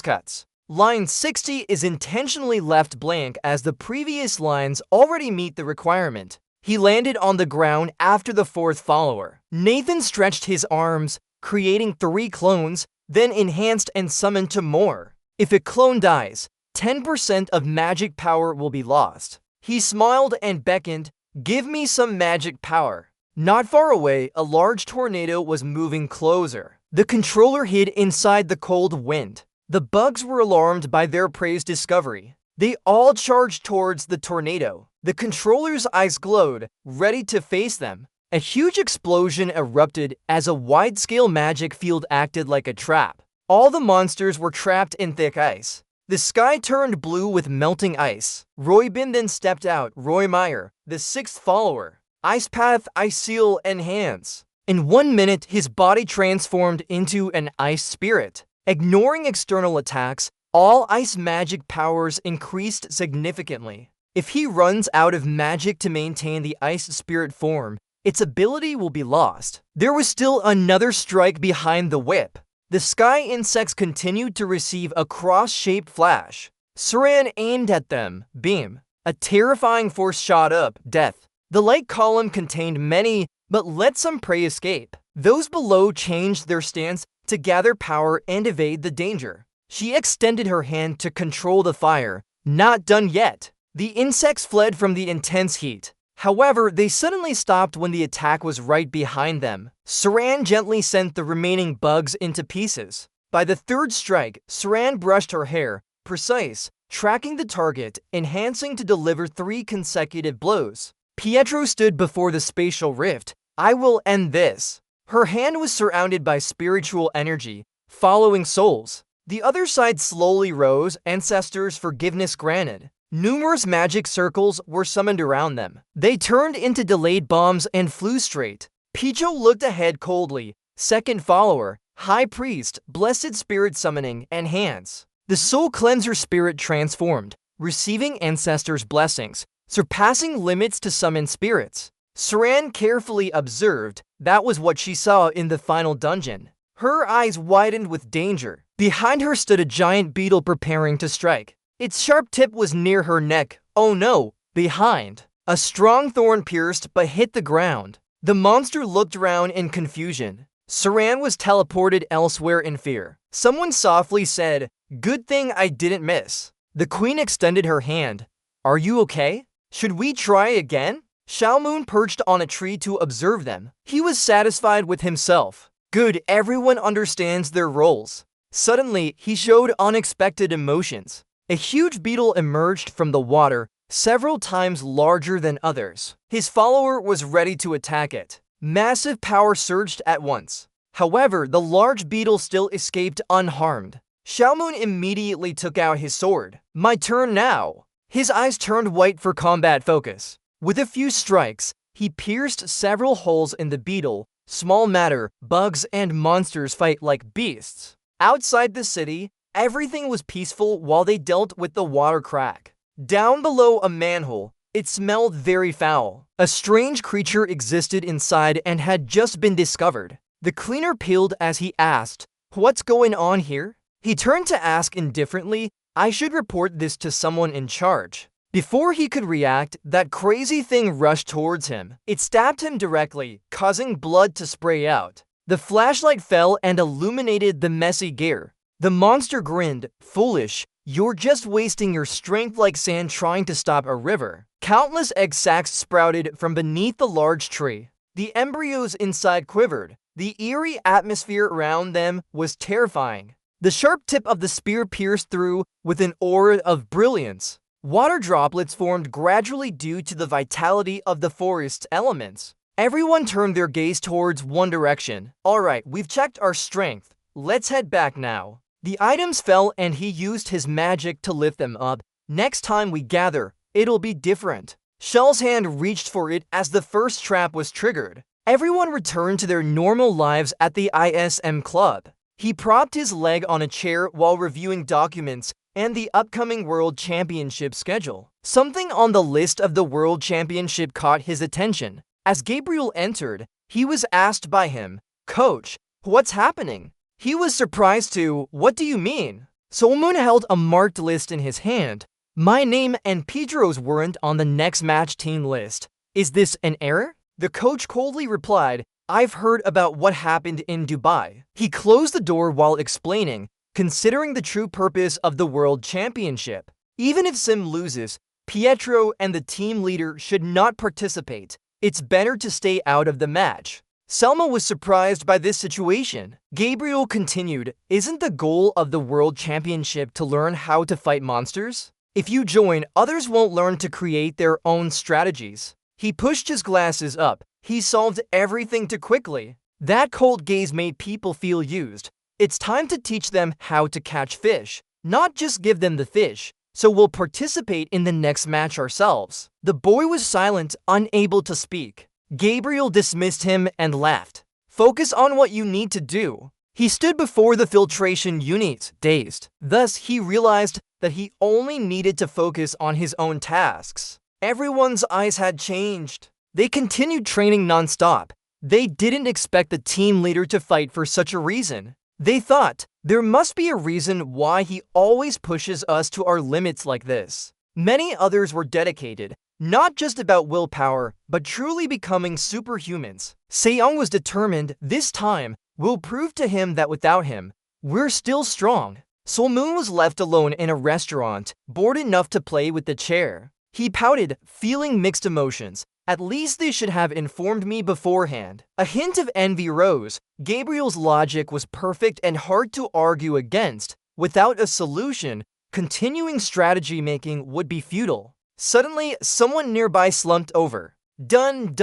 cuts. Line 60 is intentionally left blank as the previous lines already meet the requirement. He landed on the ground after the 4th follower. Nathan stretched his arms, creating 3 clones, then enhanced and summoned 2 more. If a clone dies, 10% of magic power will be lost. He smiled and beckoned, "Give me some magic power." Not far away, a large tornado was moving closer. The controller hid inside the cold wind. The bugs were alarmed by their prey's discovery. They all charged towards the tornado. The controller's eyes glowed, ready to face them. A huge explosion erupted as a wide-scale magic field acted like a trap. All the monsters were trapped in thick ice. The sky turned blue with melting ice. Roybin then stepped out, Roy Meyer, the sixth follower. Ice Path, Ice Seal, Enhance. In 1 minute, his body transformed into an ice spirit. Ignoring external attacks, all ice magic powers increased significantly. If he runs out of magic to maintain the ice spirit form, its ability will be lost. There was still another strike behind the whip. The sky insects continued to receive a cross-shaped flash. Saran aimed at them. Beam. A terrifying force shot up. Death. The light column contained many, but let some prey escape. Those below changed their stance to gather power and evade the danger. She extended her hand to control the fire. Not done yet. The insects fled from the intense heat. However, they suddenly stopped when the attack was right behind them. Saran gently sent the remaining bugs into pieces. By the third strike, Saran brushed her hair, precise, tracking the target, enhancing to deliver 3 consecutive blows. Pietro stood before the spatial rift. I will end this. Her hand was surrounded by spiritual energy, following souls. The other side slowly rose, ancestors' forgiveness granted. Numerous magic circles were summoned around them. They turned into delayed bombs and flew straight. Picho looked ahead coldly. Second follower, High Priest, Blessed Spirit Summoning, Enhance. The Soul Cleanser Spirit transformed, receiving ancestors' blessings, surpassing limits to summon spirits. Saran carefully observed. That was what she saw in the final dungeon. Her eyes widened with danger. Behind her stood a giant beetle preparing to strike. Its sharp tip was near her neck. Oh no, behind. A strong thorn pierced but hit the ground. The monster looked around in confusion. Saran was teleported elsewhere in fear. Someone softly said, "Good thing I didn't miss." The queen extended her hand. Are you okay? Should we try again? Xiaomoon perched on a tree to observe them. He was satisfied with himself. Good, everyone understands their roles. Suddenly, he showed unexpected emotions. A huge beetle emerged from the water, several times larger than others. His follower was ready to attack it. Massive power surged at once. However, the large beetle still escaped unharmed. Xiaomoon immediately took out his sword. My turn now. His eyes turned white for combat focus. With a few strikes, he pierced several holes in the beetle. Small matter, bugs and monsters fight like beasts. Outside the city, everything was peaceful while they dealt with the water crack. Down below a manhole, it smelled very foul. A strange creature existed inside and had just been discovered. The cleaner peeled as he asked, "What's going on here?" He turned to ask indifferently, "I should report this to someone in charge." Before he could react, that crazy thing rushed towards him. It stabbed him directly, causing blood to spray out. The flashlight fell and illuminated the messy gear. The monster grinned. Foolish, you're just wasting your strength like sand trying to stop a river. Countless egg sacs sprouted from beneath the large tree. The embryos inside quivered. The eerie atmosphere around them was terrifying. The sharp tip of the spear pierced through with an aura of brilliance. Water droplets formed gradually due to the vitality of the forest's elements. Everyone turned their gaze towards one direction. Alright, we've checked our strength. Let's head back now. The items fell and he used his magic to lift them up. Next time we gather, it'll be different. Shell's hand reached for it as the first trap was triggered. Everyone returned to their normal lives at the ISM club. He propped his leg on a chair while reviewing documents and the upcoming World Championship schedule. Something on the list of the World Championship caught his attention. As Gabriel entered, he was asked by him, "Coach, what's happening?" He was surprised too. What do you mean? Solmoon held a marked list in his hand. My name and Pedro's weren't on the next match team list. Is this an error? The coach coldly replied, I've heard about what happened in Dubai. He closed the door while explaining, considering the true purpose of the World Championship. Even if Sim loses, Pietro and the team leader should not participate. It's better to stay out of the match. Selma was surprised by this situation. Gabriel continued, Isn't the goal of the World Championship to learn how to fight monsters? If you join, others won't learn to create their own strategies. He pushed his glasses up. He solved everything too quickly. That cold gaze made people feel used. It's time to teach them how to catch fish. not just give them the fish, so we'll participate in the next match ourselves. The boy was silent, unable to speak. Gabriel dismissed him and laughed. Focus on what you need to do. He stood before the filtration unit, dazed. Thus, he realized that he only needed to focus on his own tasks. Everyone's eyes had changed. They continued training non-stop. They didn't expect the team leader to fight for such a reason. They thought, there must be a reason why he always pushes us to our limits like this. Many others were dedicated, not just about willpower, but truly becoming superhumans. Sejong was determined, this time, we'll prove to him that without him, we're still strong. Solmoon was left alone in a restaurant, bored enough to play with the chair. He pouted, feeling mixed emotions. At least they should have informed me beforehand. A hint of envy rose. Gabriel's logic was perfect and hard to argue against. Without a solution, continuing strategy making would be futile. Suddenly, someone nearby slumped over. Done.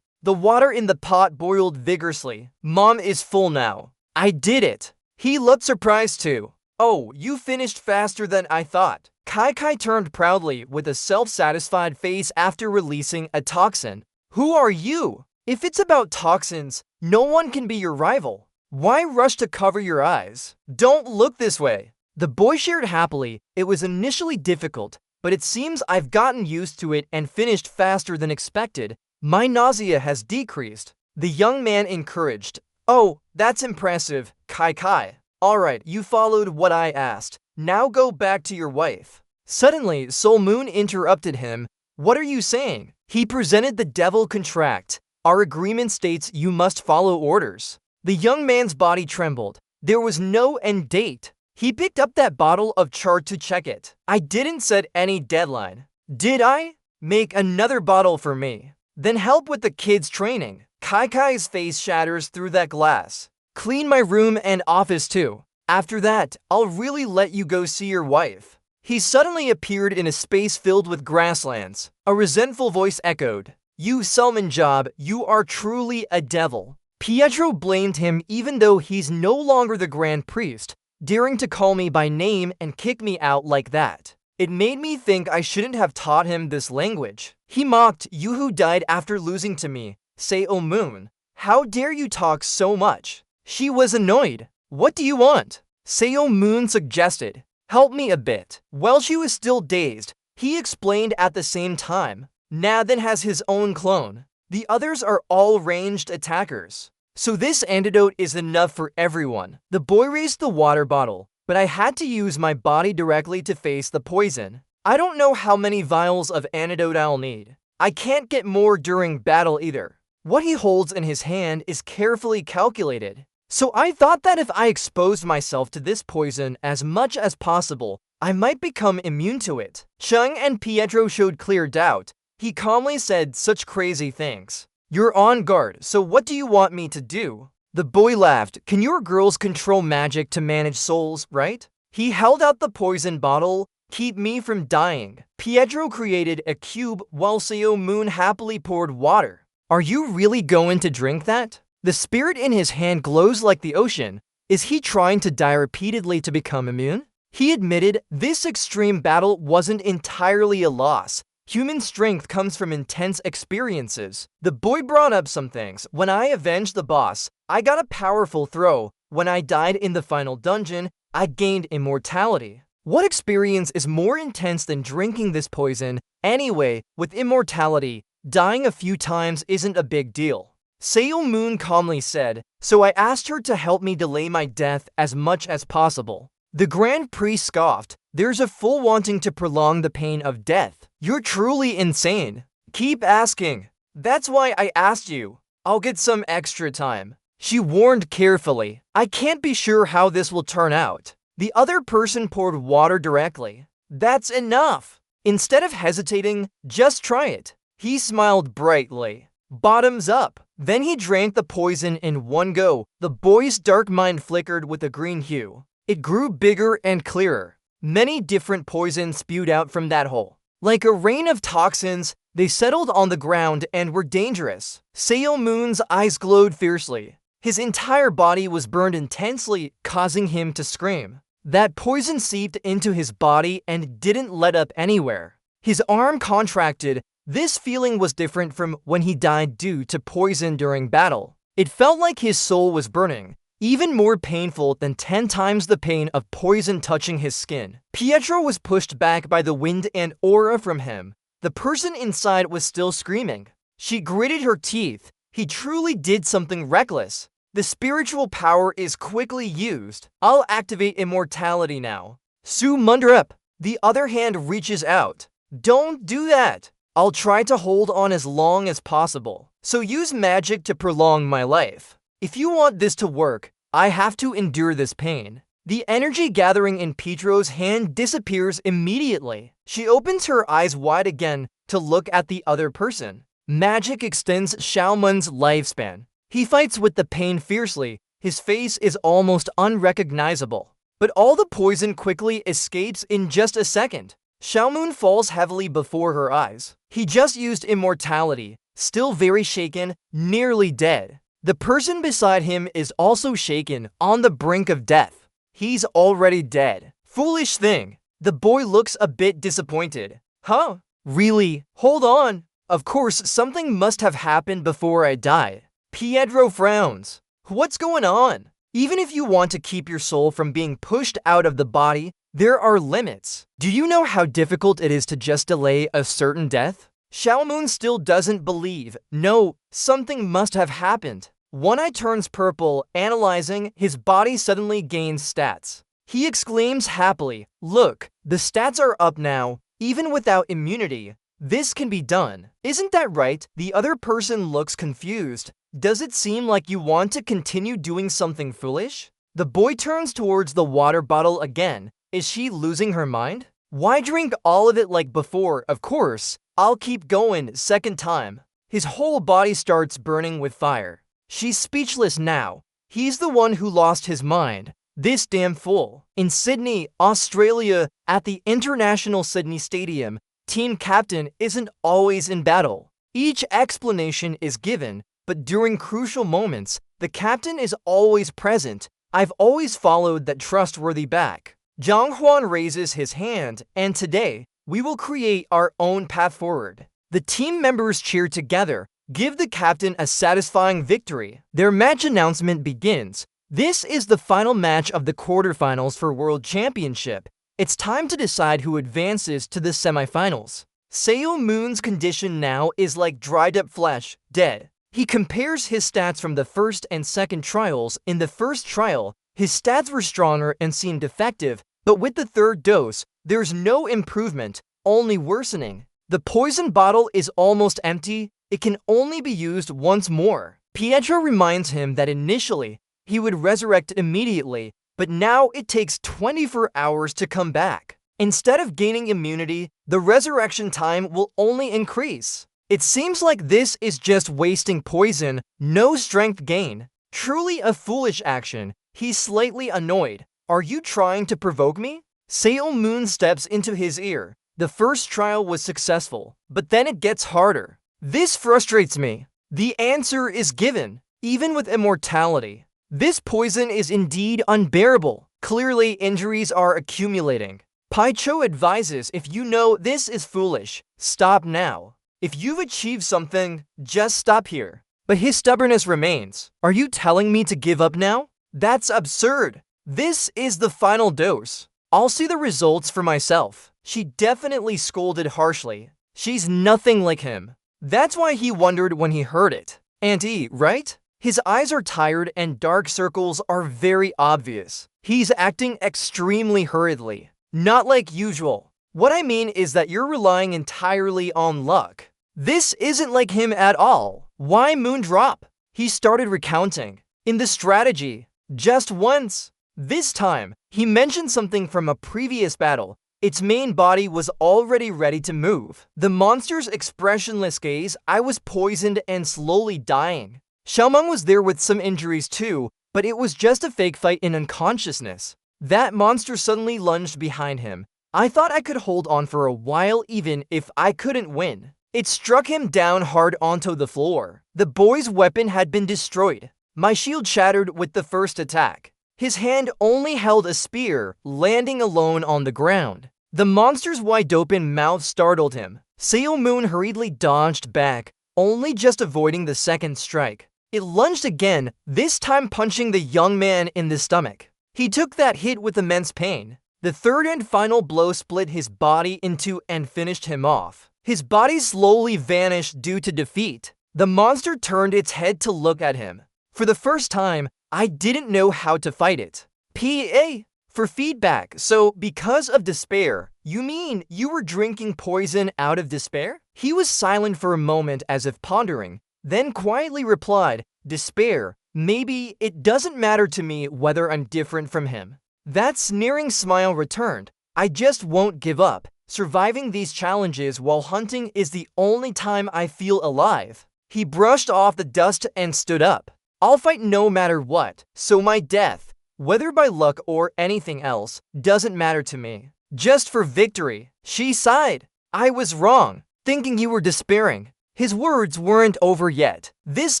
The water in the pot boiled vigorously. Mom is full now. I did it. He looked surprised too. Oh, you finished faster than I thought. Kai turned proudly with a self-satisfied face after releasing a toxin. Who are you? If it's about toxins, no one can be your rival. Why rush to cover your eyes? Don't look this way. The boy shared happily. It was initially difficult, but it seems I've gotten used to it and finished faster than expected. My nausea has decreased. The young man encouraged. Oh, that's impressive, Kai. Alright, you followed what I asked. Now go back to your wife. Suddenly, Solmoon interrupted him. What are you saying? He presented the devil contract. Our agreement states you must follow orders. The young man's body trembled. There was no end date. He picked up that bottle of chart to check it. I didn't set any deadline. Did I? Make another bottle for me. Then help with the kids' training. Kai's face shatters through that glass. Clean my room and office too. After that, I'll really let you go see your wife. He suddenly appeared in a space filled with grasslands. A resentful voice echoed. You Selman Job, you are truly a devil. Pietro blamed him even though he's no longer the Grand Priest, daring to call me by name and kick me out like that. It made me think I shouldn't have taught him this language. He mocked, you who died after losing to me, Seo-moon. How dare you talk so much? She was annoyed. What do you want? Seo-moon suggested. Help me a bit. While she was still dazed, he explained at the same time. Nathan has his own clone. The others are all ranged attackers. So this antidote is enough for everyone. The boy raised the water bottle, but I had to use my body directly to face the poison. I don't know how many vials of antidote I'll need. I can't get more during battle either. What he holds in his hand is carefully calculated. So I thought that if I exposed myself to this poison as much as possible, I might become immune to it. Chung and Pietro showed clear doubt. He calmly said such crazy things. You're on guard, so what do you want me to do? The boy laughed. Can your girls control magic to manage souls, right? He held out the poison bottle. Keep me from dying. Pietro created a cube while Seo-moon happily poured water. Are you really going to drink that? The spirit in his hand glows like the ocean. Is he trying to die repeatedly to become immune? He admitted this extreme battle wasn't entirely a loss. Human strength comes from intense experiences. The boy brought up some things. When I avenged the boss, I got a powerful throw. When I died in the final dungeon, I gained immortality. What experience is more intense than drinking this poison? Anyway, with immortality, dying a few times isn't a big deal. Seo-moon calmly said, so I asked her to help me delay my death as much as possible. The Grand Priest scoffed. There's a full wanting to prolong the pain of death. You're truly insane. Keep asking. That's why I asked you. I'll get some extra time. She warned carefully. I can't be sure how this will turn out. The other person poured water directly. That's enough. Instead of hesitating, just try it. He smiled brightly. Bottoms up. Then he drank the poison in one go. The boy's dark mind flickered with a green hue. It grew bigger and clearer. Many different poisons spewed out from that hole. Like a rain of toxins, they settled on the ground and were dangerous. Seo-moon's eyes glowed fiercely. His entire body was burned intensely, causing him to scream. That poison seeped into his body and didn't let up anywhere. His arm contracted. This feeling was different from when he died due to poison during battle. It felt like his soul was burning, even more painful than 10 times the pain of poison touching his skin. Pietro was pushed back by the wind and aura from him. The person inside was still screaming. She gritted her teeth. He truly did something reckless. The spiritual power is quickly used. I'll activate immortality now. Su Mundurup. The other hand reaches out. Don't do that. I'll try to hold on as long as possible. So use magic to prolong my life. If you want this to work, I have to endure this pain. The energy gathering in Pietro's hand disappears immediately. She opens her eyes wide again to look at the other person. Magic extends Xiaomun's lifespan. He fights with the pain fiercely. His face is almost unrecognizable. But all the poison quickly escapes in just a second. Xiaomun falls heavily before her eyes. He just used immortality, still very shaken, nearly dead. The person beside him is also shaken, on the brink of death. He's already dead. Foolish thing. The boy looks a bit disappointed. Huh? Really? Hold on. Of course, something must have happened before I died. Pietro frowns. What's going on? Even if you want to keep your soul from being pushed out of the body, there are limits. Do you know how difficult it is to just delay a certain death? Xiaomun still doesn't believe. No, something must have happened. One eye turns purple, analyzing. His body suddenly gains stats. He exclaims happily, look, the stats are up now, even without immunity. This can be done. Isn't that right? The other person looks confused. Does it seem like you want to continue doing something foolish? The boy turns towards the water bottle again. Is she losing her mind? Why drink all of it like before? Of course, I'll keep going. Second time. His whole body starts burning with fire. She's speechless now. He's the one who lost his mind. This damn fool. In Sydney, Australia, at the International Sydney Stadium, team captain isn't always in battle. Each explanation is given, but during crucial moments, the captain is always present. I've always followed that trustworthy back. Zhang Huan raises his hand, and today, we will create our own path forward. The team members cheer together, give the captain a satisfying victory. Their match announcement begins. This is the final match of the quarterfinals for World Championship. It's time to decide who advances to the semifinals. Seo Moon's condition now is like dried up flesh, dead. He compares his stats from the first and second trials. In the first trial, his stats were stronger and seemed effective, but with the third dose, there's no improvement, only worsening. The poison bottle is almost empty. It can only be used once more. Pietro reminds him that initially, he would resurrect immediately, but now it takes 24 hours to come back. Instead of gaining immunity, the resurrection time will only increase. It seems like this is just wasting poison, no strength gain. Truly a foolish action. He's slightly annoyed. Are you trying to provoke me? Seo Moon steps into his ear. The first trial was successful, but then it gets harder. This frustrates me. The answer is given, even with immortality. This poison is indeed unbearable. Clearly, injuries are accumulating. Pai Cho advises, if you know this is foolish, stop now. If you've achieved something, just stop here. But his stubbornness remains. Are you telling me to give up now? That's absurd. This is the final dose. I'll see the results for myself. She definitely scolded harshly. She's nothing like him. That's why he wondered when he heard it. Auntie, right? His eyes are tired and dark circles are very obvious. He's acting extremely hurriedly. Not like usual. What I mean is that you're relying entirely on luck. This isn't like him at all. Why moon drop? He started recounting. In the strategy, just once. This time, he mentioned something from a previous battle. Its main body was already ready to move. The monster's expressionless gaze, I was poisoned and slowly dying. Xiaomeng was there with some injuries too, but it was just a fake fight in unconsciousness. That monster suddenly lunged behind him. I thought I could hold on for a while even if I couldn't win. It struck him down hard onto the floor. The boy's weapon had been destroyed. My shield shattered with the first attack. His hand only held a spear, landing alone on the ground. The monster's wide-open mouth startled him. Sailor Moon hurriedly dodged back, only just avoiding the second strike. It lunged again, this time punching the young man in the stomach. He took that hit with immense pain. The third and final blow split his body in two and finished him off. His body slowly vanished due to defeat. The monster turned its head to look at him. For the first time, I didn't know how to fight it. PA for feedback. So, because of despair, you mean you were drinking poison out of despair? He was silent for a moment as if pondering, then quietly replied, despair. Maybe it doesn't matter to me whether I'm different from him. That sneering smile returned. I just won't give up. Surviving these challenges while hunting is the only time I feel alive. He brushed off the dust and stood up. I'll fight no matter what, so my death, whether by luck or anything else, doesn't matter to me. Just for victory. She sighed. I was wrong, thinking you were despairing. His words weren't over yet. This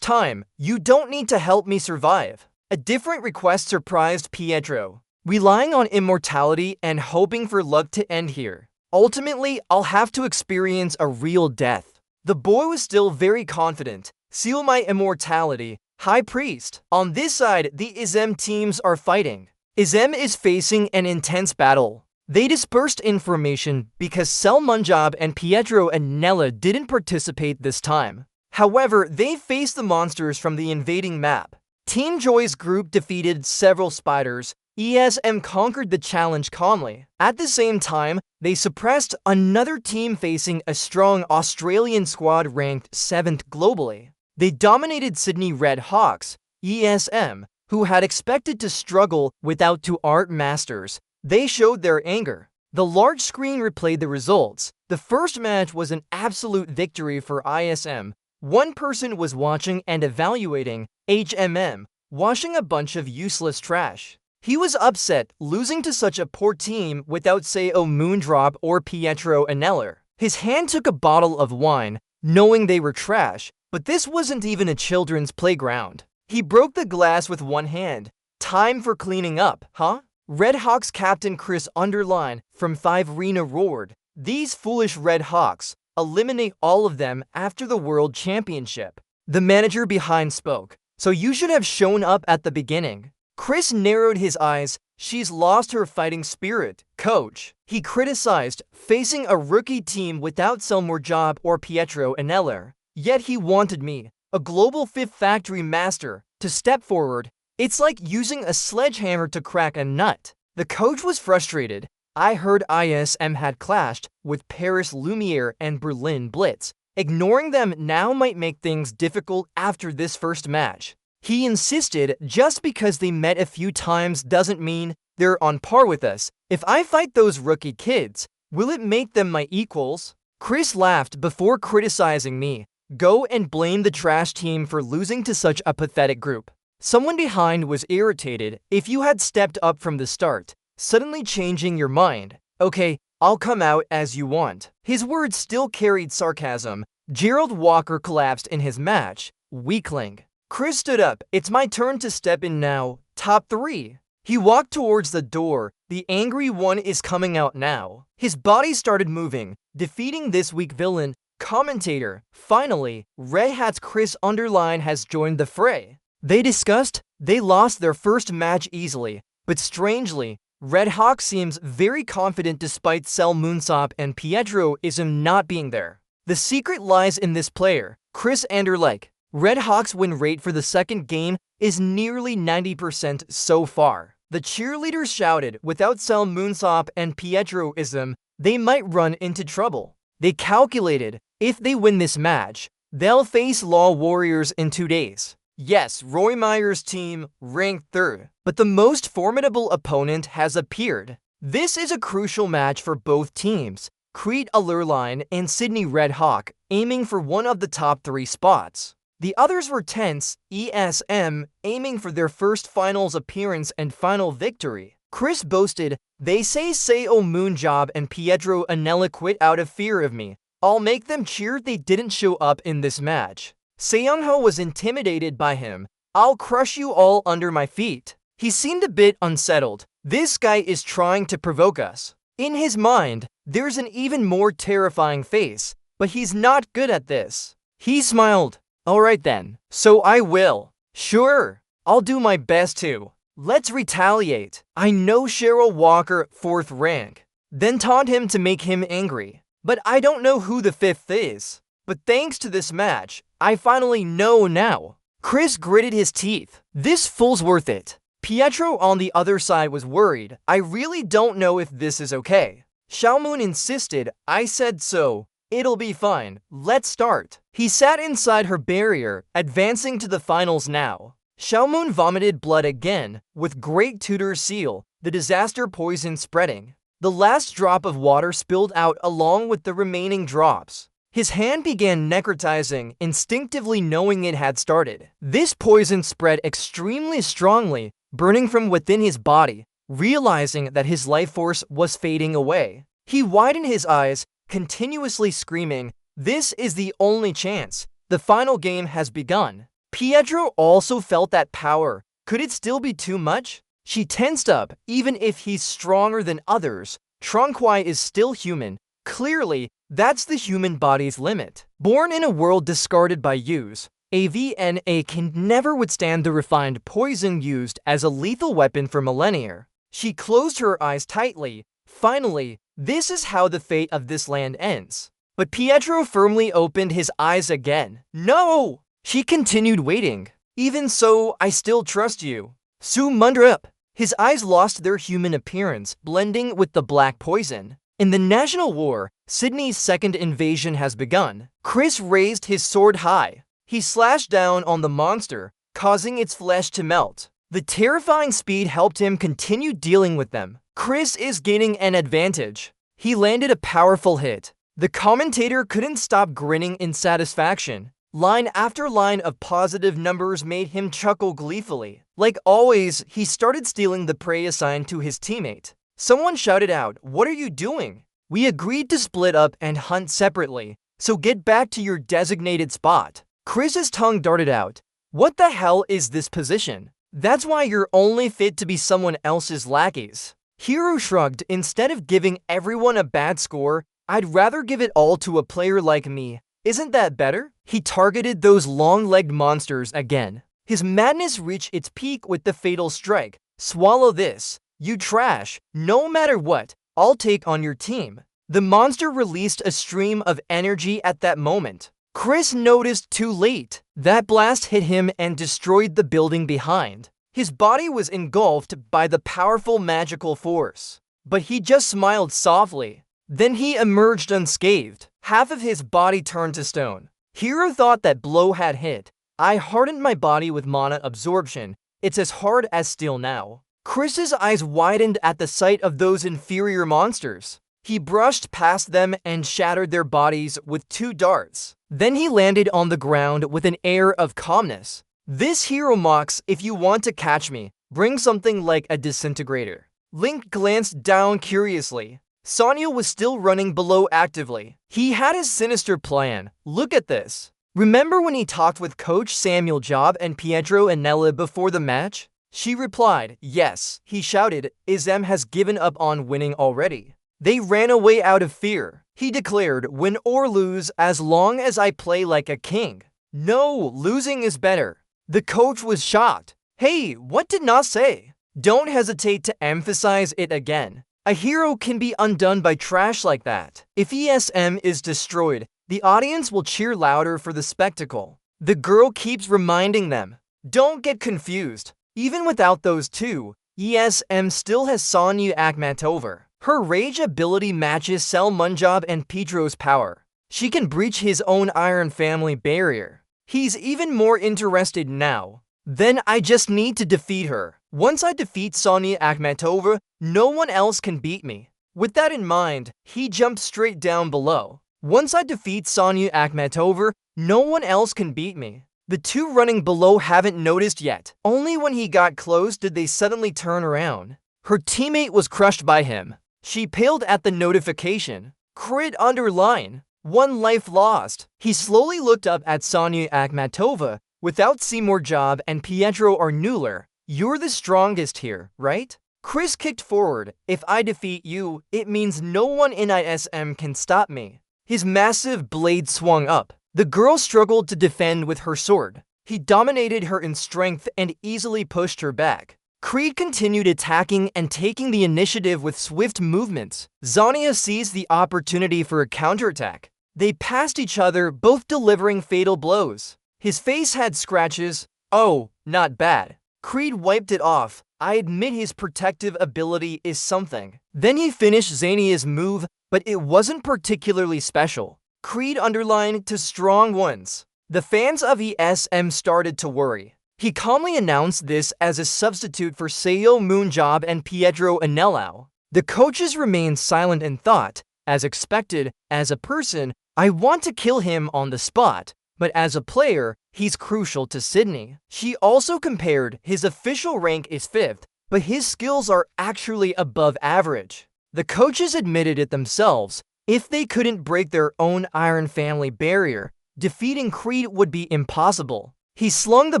time, you don't need to help me survive. A different request surprised Pietro. Relying on immortality and hoping for luck to end here. Ultimately, I'll have to experience a real death. The boy was still very confident. Seal my immortality, High Priest. On this side, the Izem teams are fighting. Izem is facing an intense battle. They dispersed information because Sel Munjab and Pietro and Nella didn't participate this time. However, they faced the monsters from the invading map. Team Joy's group defeated several spiders. ESM conquered the challenge calmly. At the same time, they suppressed another team facing a strong Australian squad ranked 7th globally. They dominated Sydney Red Hawks, ESM, who had expected to struggle without two art masters. They showed their anger. The large screen replayed the results. The first match was an absolute victory for ISM. One person was watching and evaluating, HMM, washing a bunch of useless trash. He was upset, losing to such a poor team without Sayo Moondrop or Pietro Aneller. His hand took a bottle of wine, knowing they were trash, but this wasn't even a children's playground. He broke the glass with one hand. Time for cleaning up, huh? Red Hawks captain Chris Underline from 5 Rena roared, "These foolish Red Hawks, eliminate all of them after the World Championship." The manager behind spoke, "So you should have shown up at the beginning." Chris narrowed his eyes. "She's lost her fighting spirit, coach." He criticized, facing a rookie team without Selmore Job or Pietro Aneller. Yet he wanted me, a global fifth factory master, to step forward. It's like using a sledgehammer to crack a nut. The coach was frustrated. I heard ISM had clashed with Paris Lumiere and Berlin Blitz. Ignoring them now might make things difficult after this first match. He insisted just because they met a few times doesn't mean they're on par with us. If I fight those rookie kids, will it make them my equals? Chris laughed before criticizing me. Go and blame the trash team for losing to such a pathetic group. Someone behind was irritated. If you had stepped up from the start, suddenly changing your mind. Okay, I'll come out as you want. His words still carried sarcasm. Gerald Walker collapsed in his match. Weakling. Chris stood up. It's my turn to step in now. Top 3. He walked towards the door. The angry one is coming out now. His body started moving, defeating this weak villain. Commentator. Finally, Red Hat's Chris Underline has joined the fray. They discussed. They lost their first match easily, but strangely, Red Hawk seems very confident despite Sel Moonsop and Pietro Ism not being there. The secret lies in this player, Chris Anderlecht. Red Hawk's win rate for the second game is nearly 90% so far. The cheerleaders shouted, without Sel Moonsop and Pietro Ism, they might run into trouble. They calculated, if they win this match, they'll face Law Warriors in 2 days. Yes, Roy Meyer's team ranked 3rd, but the most formidable opponent has appeared. This is a crucial match for both teams. Crete Allurline and Sydney Red Hawk aiming for one of the top 3 spots. The others were tense, ESM aiming for their first finals appearance and final victory. Chris boasted, they say Sayo Moonjob and Pietro Anella quit out of fear of me. I'll make them cheer they didn't show up in this match. Seungho was intimidated by him. I'll crush you all under my feet. He seemed a bit unsettled. This guy is trying to provoke us. In his mind, there's an even more terrifying face, but he's not good at this. He smiled. Alright then, so I will. Sure, I'll do my best too. Let's retaliate. I know Cheryl Walker, 4th rank. Then taunt him to make him angry. But I don't know who the 5th is. But thanks to this match, I finally know now. Chris gritted his teeth. This fool's worth it. Pietro on the other side was worried. I really don't know if this is okay. Xiaomoon insisted. I said so. It'll be fine. Let's start. He sat inside her barrier, advancing to the finals now. Xiaomoon vomited blood again, with Great Tutor's seal, the disaster poison spreading. The last drop of water spilled out along with the remaining drops. His hand began necrotizing, instinctively knowing it had started. This poison spread extremely strongly, burning from within his body, realizing that his life force was fading away. He widened his eyes, continuously screaming, "This is the only chance. The final game has begun." Pietro also felt that power. Could it still be too much? She tensed up. Even if he's stronger than others, Tronquai is still human. Clearly, that's the human body's limit. Born in a world discarded by use, AVNA can never withstand the refined poison used as a lethal weapon for millennia. She closed her eyes tightly. Finally, this is how the fate of this land ends. But Pietro firmly opened his eyes again. No! She continued waiting. Even so, I still trust you. Su Mundrap. His eyes lost their human appearance, blending with the black poison. In the National War, Sydney's second invasion has begun. Chris raised his sword high. He slashed down on the monster, causing its flesh to melt. The terrifying speed helped him continue dealing with them. Chris is gaining an advantage. He landed a powerful hit. The commentator couldn't stop grinning in satisfaction. Line after line of positive numbers made him chuckle gleefully. Like always, he started stealing the prey assigned to his teammate. Someone shouted out, "What are you doing?" We agreed to split up and hunt separately, so get back to your designated spot. Chris's tongue darted out. What the hell is this position? That's why you're only fit to be someone else's lackeys. Hiro shrugged. Instead of giving everyone a bad score, I'd rather give it all to a player like me. Isn't that better? He targeted those long-legged monsters again. His madness reached its peak with the fatal strike. Swallow this. You trash. No matter what, I'll take on your team. The monster released a stream of energy at that moment. Chris noticed too late. That blast hit him and destroyed the building behind. His body was engulfed by the powerful magical force. But he just smiled softly. Then he emerged unscathed. Half of his body turned to stone. Hiro thought that blow had hit. I hardened my body with mana absorption. It's as hard as steel now. Chris's eyes widened at the sight of those inferior monsters. He brushed past them and shattered their bodies with 2 darts. Then he landed on the ground with an air of calmness. This hero mocks, if you want to catch me, bring something like a disintegrator. Link glanced down curiously. Sonya was still running below actively. He had his sinister plan. Look at this. Remember when he talked with Coach Samuel Job and Pietro and Nella before the match? She replied, yes. He shouted, Izem has given up on winning already. They ran away out of fear. He declared, win or lose as long as I play like a king. No, losing is better. The coach was shocked. Hey, what did Na say? Don't hesitate to emphasize it again. A hero can be undone by trash like that. If ESM is destroyed, the audience will cheer louder for the spectacle. The girl keeps reminding them. Don't get confused. Even without those two, ESM still has Sonya Akhmatova. Her rage ability matches Sel Munjab and Pedro's power. She can breach his own Iron Family barrier. He's even more interested now. Then I just need to defeat her. Once I defeat Sonya Akhmatova, no one else can beat me. With that in mind, he jumped straight down below. Once I defeat Sonya Akhmatova, no one else can beat me. The two running below haven't noticed yet. Only when he got close did they suddenly turn around. Her teammate was crushed by him. She paled at the notification. Crit underline. 1 life lost. He slowly looked up at Sonya Akhmatova. Without Seymour Job and Pietro Arnuler, You're the strongest here, right? Chris kicked forward. If I defeat you, it means no one in ISM can stop me. His massive blade swung up. The girl struggled to defend with her sword. He dominated her in strength and easily pushed her back. Creed continued attacking and taking the initiative with swift movements. Zania seized the opportunity for a counterattack. They passed each other, both delivering fatal blows. His face had scratches. Oh, not bad. Creed wiped it off. I admit his protective ability is something. Then he finished Zania's move, but it wasn't particularly special. Creed underlined to strong ones. The fans of ESM started to worry. He calmly announced this as a substitute for Seo Moonjob and Pietro Anelao. The coaches remained silent in thought. As expected, as a person, I want to kill him on the spot, but as a player, he's crucial to Sydney. She also compared his official rank is 5th, but his skills are actually above average. The coaches admitted it themselves. If they couldn't break their own Iron Family barrier, defeating Creed would be impossible. He slung the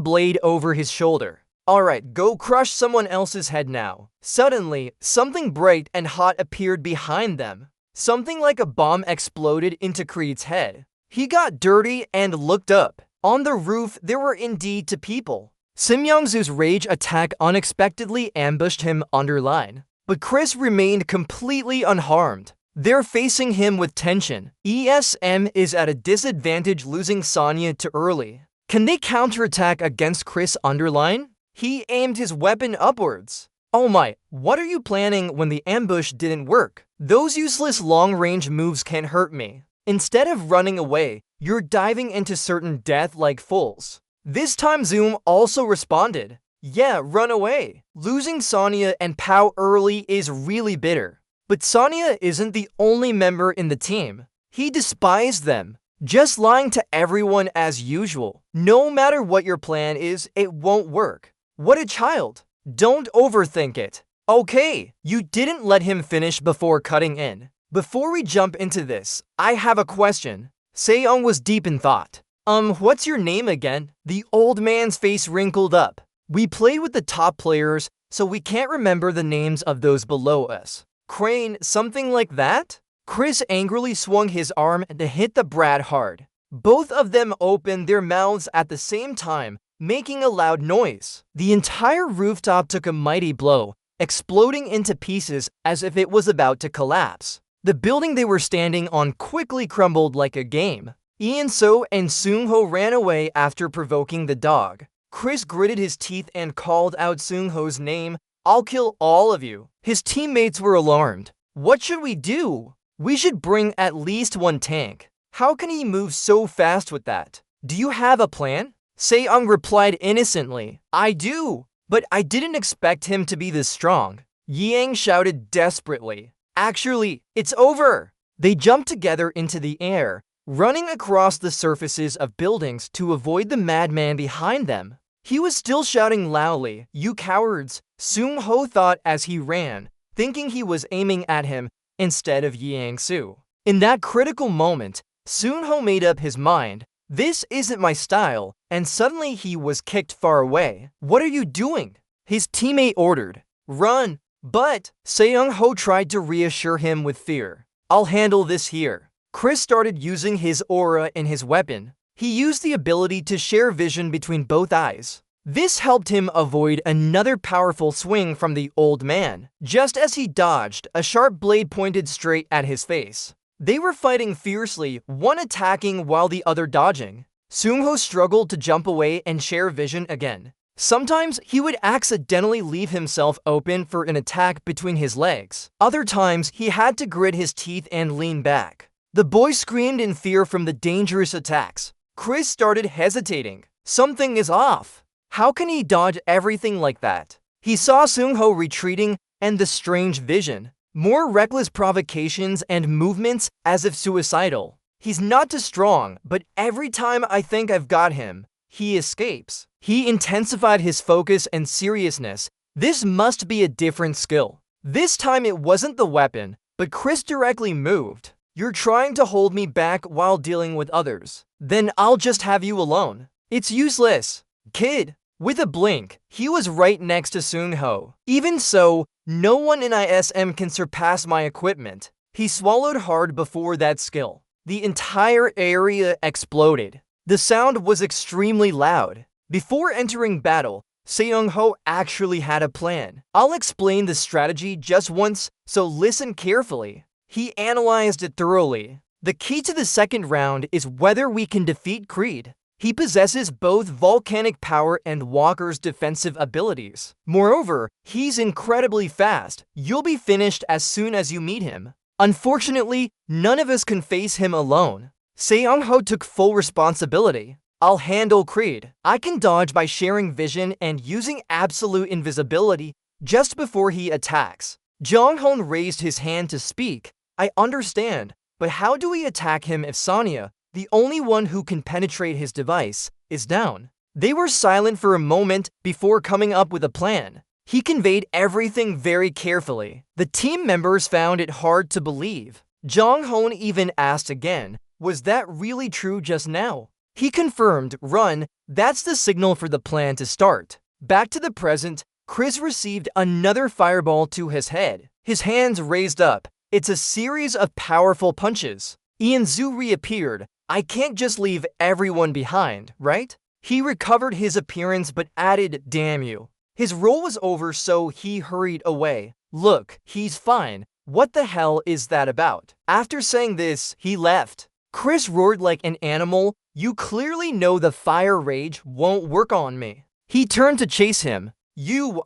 blade over his shoulder. Alright, go crush someone else's head now. Suddenly, something bright and hot appeared behind them. Something like a bomb exploded into Creed's head. He got dirty and looked up. On the roof, there were indeed two people. Sim Yongzu's rage attack unexpectedly ambushed him underline. But Chris remained completely unharmed. They're facing him with tension. ESM is at a disadvantage losing Sonya too early. Can they counterattack against Chris underline? He aimed his weapon upwards. Oh my, what are you planning when the ambush didn't work? Those useless long-range moves can hurt me. Instead of running away, you're diving into certain death like fools. This time Zoom also responded. Yeah, run away. Losing Sonya and Pao early is really bitter. But Sonya isn't the only member in the team. He despised them. Just lying to everyone as usual. No matter what your plan is, it won't work. What a child. Don't overthink it. Okay, you didn't let him finish before cutting in. Before we jump into this, I have a question. Seong was deep in thought. What's your name again? The old man's face wrinkled up. We play with the top players, so we can't remember the names of those below us. Crane, something like that? Chris angrily swung his arm to hit the brat hard. Both of them opened their mouths at the same time, making a loud noise. The entire rooftop took a mighty blow, exploding into pieces as if it was about to collapse. The building they were standing on quickly crumbled like a game. Ian So and Seung-ho ran away after provoking the dog. Chris gritted his teeth and called out Seung-ho's name. I'll kill all of you. His teammates were alarmed. What should we do? We should bring at least one tank. How can he move so fast with that? Do you have a plan? Seong replied innocently. I do, but I didn't expect him to be this strong. Yang shouted desperately. Actually, it's over. They jumped together into the air, running across the surfaces of buildings to avoid the madman behind them. He was still shouting loudly, "You cowards!" Seung-ho thought as he ran, thinking he was aiming at him instead of Yang Su. In that critical moment, Seung-ho made up his mind. This isn't my style, and suddenly he was kicked far away. What are you doing? His teammate ordered. Run! But Seung-ho tried to reassure him with fear. I'll handle this here. Chris started using his aura in his weapon. He used the ability to share vision between both eyes. This helped him avoid another powerful swing from the old man. Just as he dodged, a sharp blade pointed straight at his face. They were fighting fiercely, one attacking while the other dodging. Seung-ho struggled to jump away and share vision again. Sometimes he would accidentally leave himself open for an attack between his legs. Other times he had to grit his teeth and lean back. The boy screamed in fear from the dangerous attacks. Chris started hesitating. Something is off. How can he dodge everything like that? He saw Seung-ho retreating and the strange vision. More reckless provocations and movements as if suicidal. He's not too strong, but every time I think I've got him, he escapes. He intensified his focus and seriousness. This must be a different skill. This time it wasn't the weapon, but Chris directly moved. You're trying to hold me back while dealing with others. Then I'll just have you alone. It's useless. Kid, With a blink, he was right next to Seung-ho. Even so, no one in ISM can surpass my equipment. He swallowed hard before that skill. The entire area exploded. The sound was extremely loud. Before entering battle, Seung-ho actually had a plan. I'll explain the strategy just once, so listen carefully. He analyzed it thoroughly. The key to the second round is whether we can defeat Creed. He possesses both volcanic power and Walker's defensive abilities. Moreover, he's incredibly fast. You'll be finished as soon as you meet him. Unfortunately, none of us can face him alone. Seung-ho took full responsibility. I'll handle Creed. I can dodge by sharing vision and using absolute invisibility just before he attacks. Jong-hoon raised his hand to speak. I understand, but how do we attack him if Sonya, the only one who can penetrate his device, is down? They were silent for a moment before coming up with a plan. He conveyed everything very carefully. The team members found it hard to believe. Jong-hoon even asked again, was that really true just now? He confirmed, run, that's the signal for the plan to start. Back to the present, Chris received another fireball to his head. His hands raised up. It's a series of powerful punches. Ian Zhu reappeared. I can't just leave everyone behind, right? He recovered his appearance but added, damn you. His role was over, so he hurried away. Look, he's fine. What the hell is that about? After saying this, he left. Chris roared like an animal. You clearly know the fire rage won't work on me. He turned to chase him.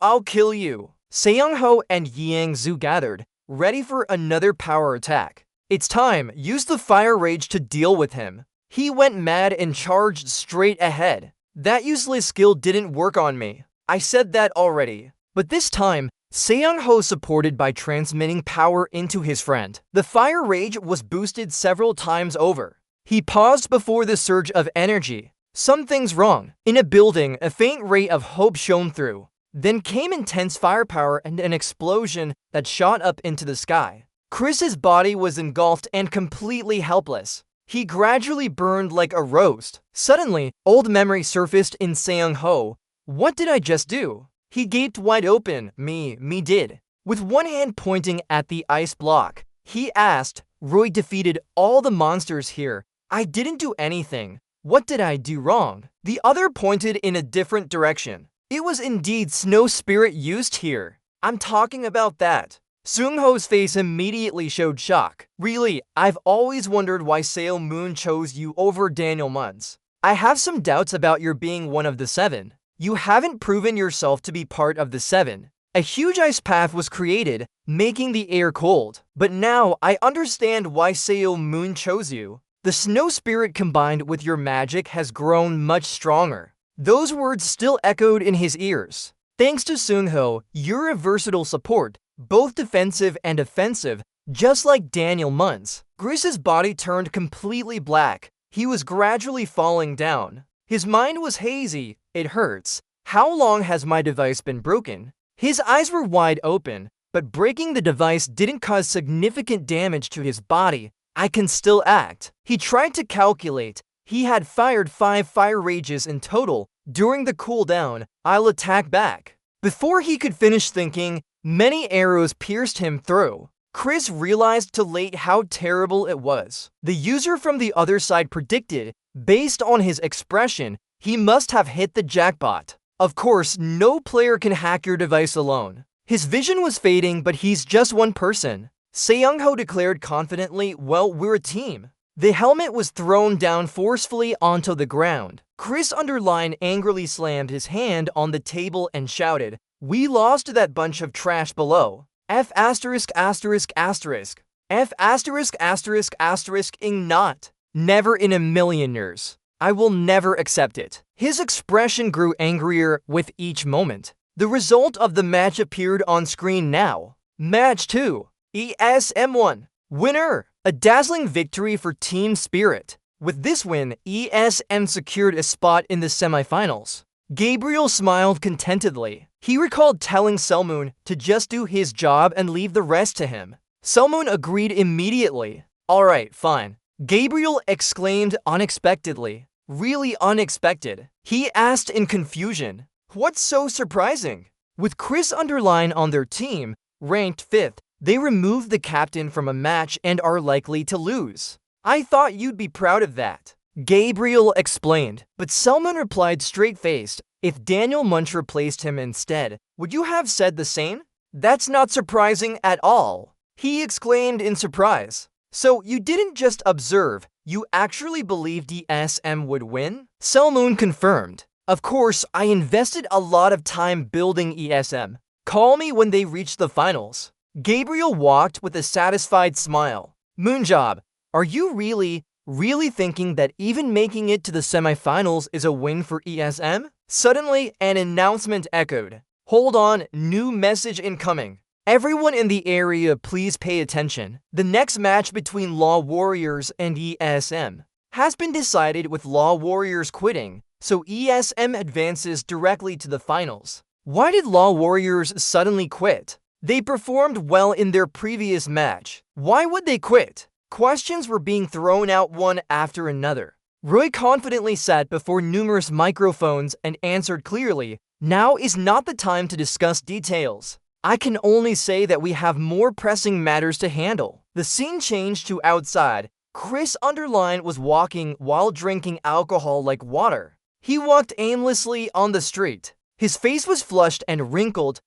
I'll kill you. Seung-ho and Yang Zhu gathered, ready for another power attack. It's time, use the fire rage to deal with him. He went mad and charged straight ahead. That useless skill didn't work on me. I said that already. But this time, Seung-ho supported by transmitting power into his friend. The fire rage was boosted several times over. He paused before the surge of energy. Something's wrong. In a building, a faint ray of hope shone through. Then came intense firepower and an explosion that shot up into the sky. Chris's body was engulfed and completely helpless. He gradually burned like a roast. Suddenly, old memory surfaced in Seung-ho. What did I just do? He gaped wide open. Me did. With one hand pointing at the ice block, he asked, Roy defeated all the monsters here. I didn't do anything. What did I do wrong? The other pointed in a different direction. It was indeed Snow Spirit used here. I'm talking about that. Seung-ho's face immediately showed shock. Really, I've always wondered why Seo Moon chose you over Daniel Muns. I have some doubts about your being one of the 7. You haven't proven yourself to be part of the 7. A huge ice path was created, making the air cold. But now I understand why Seo Moon chose you. The Snow Spirit combined with your magic has grown much stronger. Those words still echoed in his ears. Thanks to Seung-ho, you're a versatile support, both defensive and offensive, just like Daniel Muns. Chris's body turned completely black. He was gradually falling down. His mind was hazy. It hurts. How long has my device been broken? His eyes were wide open, but breaking the device didn't cause significant damage to his body. I can still act. He tried to calculate. He had fired 5 fire rages in total. During the cooldown, I'll attack back. Before he could finish thinking, many arrows pierced him through. Chris realized too late how terrible it was. The user from the other side predicted, based on his expression, he must have hit the jackpot. Of course, no player can hack your device alone. His vision was fading, but he's just one person. Seung-ho declared confidently, well, we're a team. The helmet was thrown down forcefully onto the ground. Chris Underline angrily slammed his hand on the table and shouted, we lost that bunch of trash below. F asterisk asterisk asterisk. F asterisk asterisk asterisk ing not. Never in a million years. I will never accept it. His expression grew angrier with each moment. The result of the match appeared on screen now. Match 2. ESM1. Winner! A dazzling victory for Team Spirit. With this win, ESM secured a spot in the semifinals. Gabriel smiled contentedly. He recalled telling Selmoon to just do his job and leave the rest to him. Selmoon agreed immediately. Alright, fine. Gabriel exclaimed unexpectedly. Really unexpected. He asked in confusion. What's so surprising? With Chris Underline on their team, ranked 5th, they removed the captain from a match and are likely to lose. I thought you'd be proud of that, Gabriel explained, but Selman replied straight-faced, if Daniel Munch replaced him instead, would you have said the same? That's not surprising at all, he exclaimed in surprise. So you didn't just observe, you actually believed ESM would win? Selmoon confirmed. Of course, I invested a lot of time building ESM. Call me when they reach the finals. Gabriel walked with a satisfied smile. Moonjob, are you really thinking that even making it to the semifinals is a win for ESM? Suddenly, an announcement echoed. Hold on, new message incoming. Everyone in the area, please pay attention. The next match between Law Warriors and ESM has been decided with Law Warriors quitting, so ESM advances directly to the finals. Why did Law Warriors suddenly quit? They performed well in their previous match. Why would they quit? Questions were being thrown out one after another. Roy confidently sat before numerous microphones and answered clearly, now is not the time to discuss details. I can only say that we have more pressing matters to handle. The scene changed to outside. Chris Underline was walking while drinking alcohol like water. He walked aimlessly on the street. His face was flushed and wrinkled.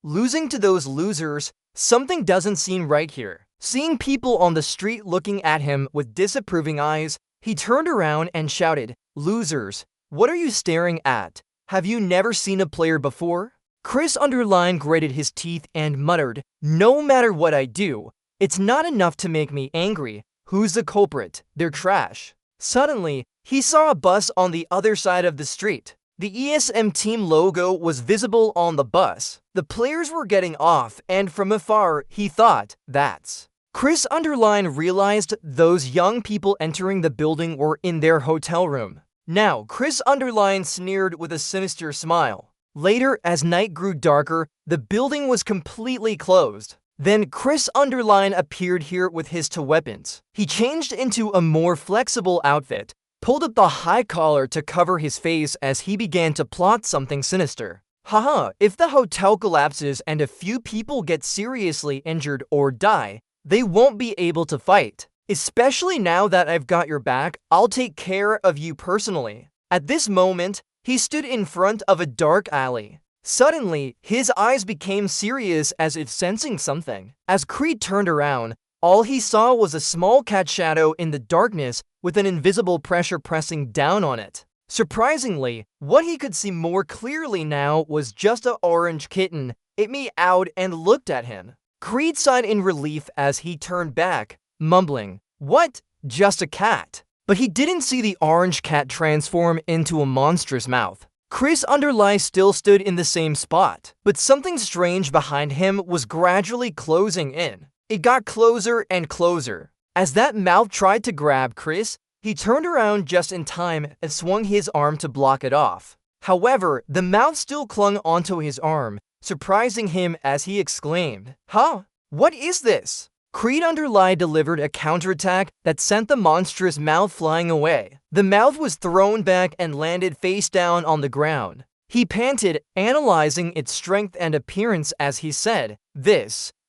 Losing to those losers, something doesn't seem right here. Seeing people on the street looking at him with disapproving eyes, he turned around and shouted, losers, what are you staring at? Have you never seen a player before? Chris Underline gritted his teeth and muttered, no matter what I do, it's not enough to make me angry. Who's the culprit? They're trash. Suddenly, he saw a bus on the other side of the street. The ESM team logo was visible on the bus. The players were getting off, and from afar, he thought, that's. Chris Underline realized those young people entering the building were in their hotel room. Now, Chris Underline sneered with a sinister smile. Later, as night grew darker, the building was completely closed. Then Chris Underline appeared here with his two weapons. He changed into a more flexible outfit, pulled up the high collar to cover his face as he began to plot something sinister. Haha, if the hotel collapses and a few people get seriously injured or die, they won't be able to fight. Especially now that I've got your back, I'll take care of you personally. At this moment, he stood in front of a dark alley. Suddenly, his eyes became serious as if sensing something. As Creed turned around, all he saw was a small cat shadow in the darkness with an invisible pressure pressing down on it. Surprisingly, what he could see more clearly now was just an orange kitten. It meowed and looked at him. Creed sighed in relief as he turned back, mumbling, what? Just a cat. But he didn't see the orange cat transform into a monstrous mouth. Chris Underline still stood in the same spot, but something strange behind him was gradually closing in. It got closer and closer. As that mouth tried to grab Chris, he turned around just in time and swung his arm to block it off. However, the mouth still clung onto his arm, surprising him as he exclaimed, huh? What is this? Creed Underline delivered a counterattack that sent the monstrous mouth flying away. The mouth was thrown back and landed face down on the ground. He panted, analyzing its strength and appearance as he said,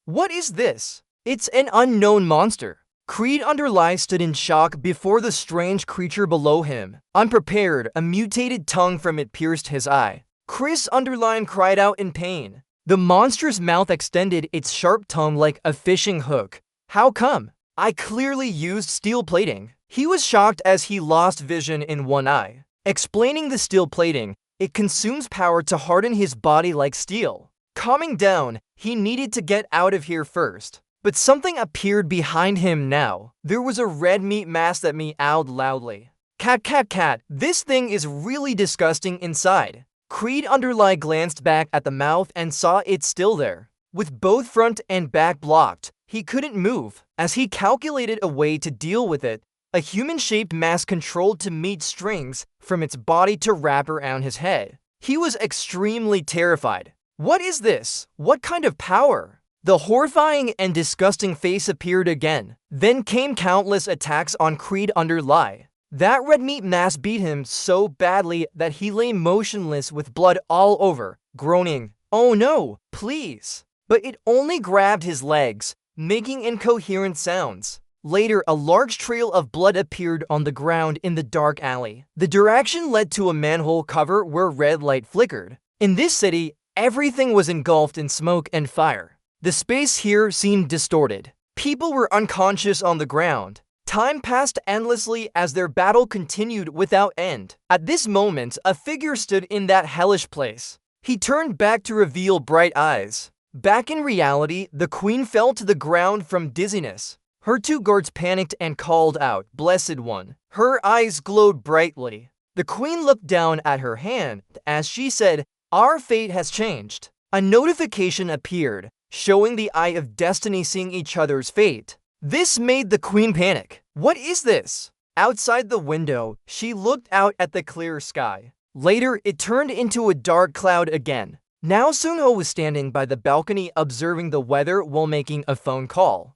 what is this? It's an unknown monster. Creed Underline stood in shock before the strange creature below him. Unprepared, a mutated tongue from it pierced his eye. Chris Underline cried out in pain. The monstrous mouth extended its sharp tongue like a fishing hook. How come? I clearly used steel plating. He was shocked as he lost vision in one eye. Explaining the steel plating, it consumes power to harden his body like steel. Calming down, he needed to get out of here first. But something appeared behind him now. There was a red meat mass that meowed loudly. Cat, this thing is really disgusting inside. Creed Underline glanced back at the mouth and saw it still there. With both front and back blocked, he couldn't move. As he calculated a way to deal with it, a human-shaped mass controlled to meet strings from its body to wrap around his head. He was extremely terrified. What is this? What kind of power? The horrifying and disgusting face appeared again. Then came countless attacks on Creed Underline. That red meat mass beat him so badly that he lay motionless with blood all over, groaning, "Oh no, please." But it only grabbed his legs, making incoherent sounds. Later, a large trail of blood appeared on the ground in the dark alley. The direction led to a manhole cover where red light flickered. In this city, everything was engulfed in smoke and fire. The space here seemed distorted. People were unconscious on the ground. Time passed endlessly as their battle continued without end. At this moment, a figure stood in that hellish place. He turned back to reveal bright eyes. Back in reality, the queen fell to the ground from dizziness. Her two guards panicked and called out, "Blessed One." Her eyes glowed brightly. The queen looked down at her hand as she said, "Our fate has changed." A notification appeared, showing the Eye of Destiny seeing each other's fate. This made the queen panic. What is this? Outside the window, she looked out at the clear sky. Later, it turned into a dark cloud again. Now Seung-ho was standing by the balcony observing the weather while making a phone call.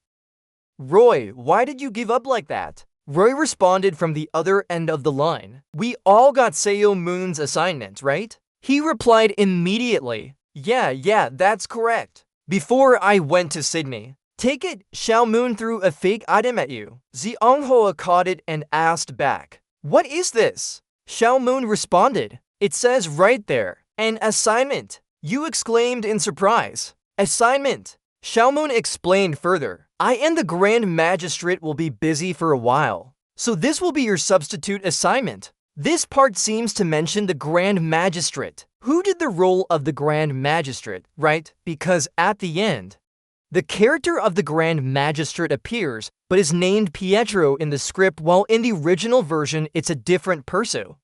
"Roy, why did you give up like that?" Roy responded from the other end of the line. "We all got Seo Moon's assignment, right?" He replied immediately. Yeah, that's correct. Before I went to Sydney. Take it, Xiao Moon threw a fake item at you. Zeong-ho caught it and asked back, "What is this?" Xiao Moon responded, "It says right there, an assignment." You exclaimed in surprise. "Assignment?" Xiao Moon explained further. "I and the Grand Magistrate will be busy for a while, so this will be your substitute assignment." This part seems to mention the Grand Magistrate. Who did the role of the Grand Magistrate, right? Because at the end, the character of the Grand Magistrate appears, but is named Pietro in the script, while in the original version, it's a different person.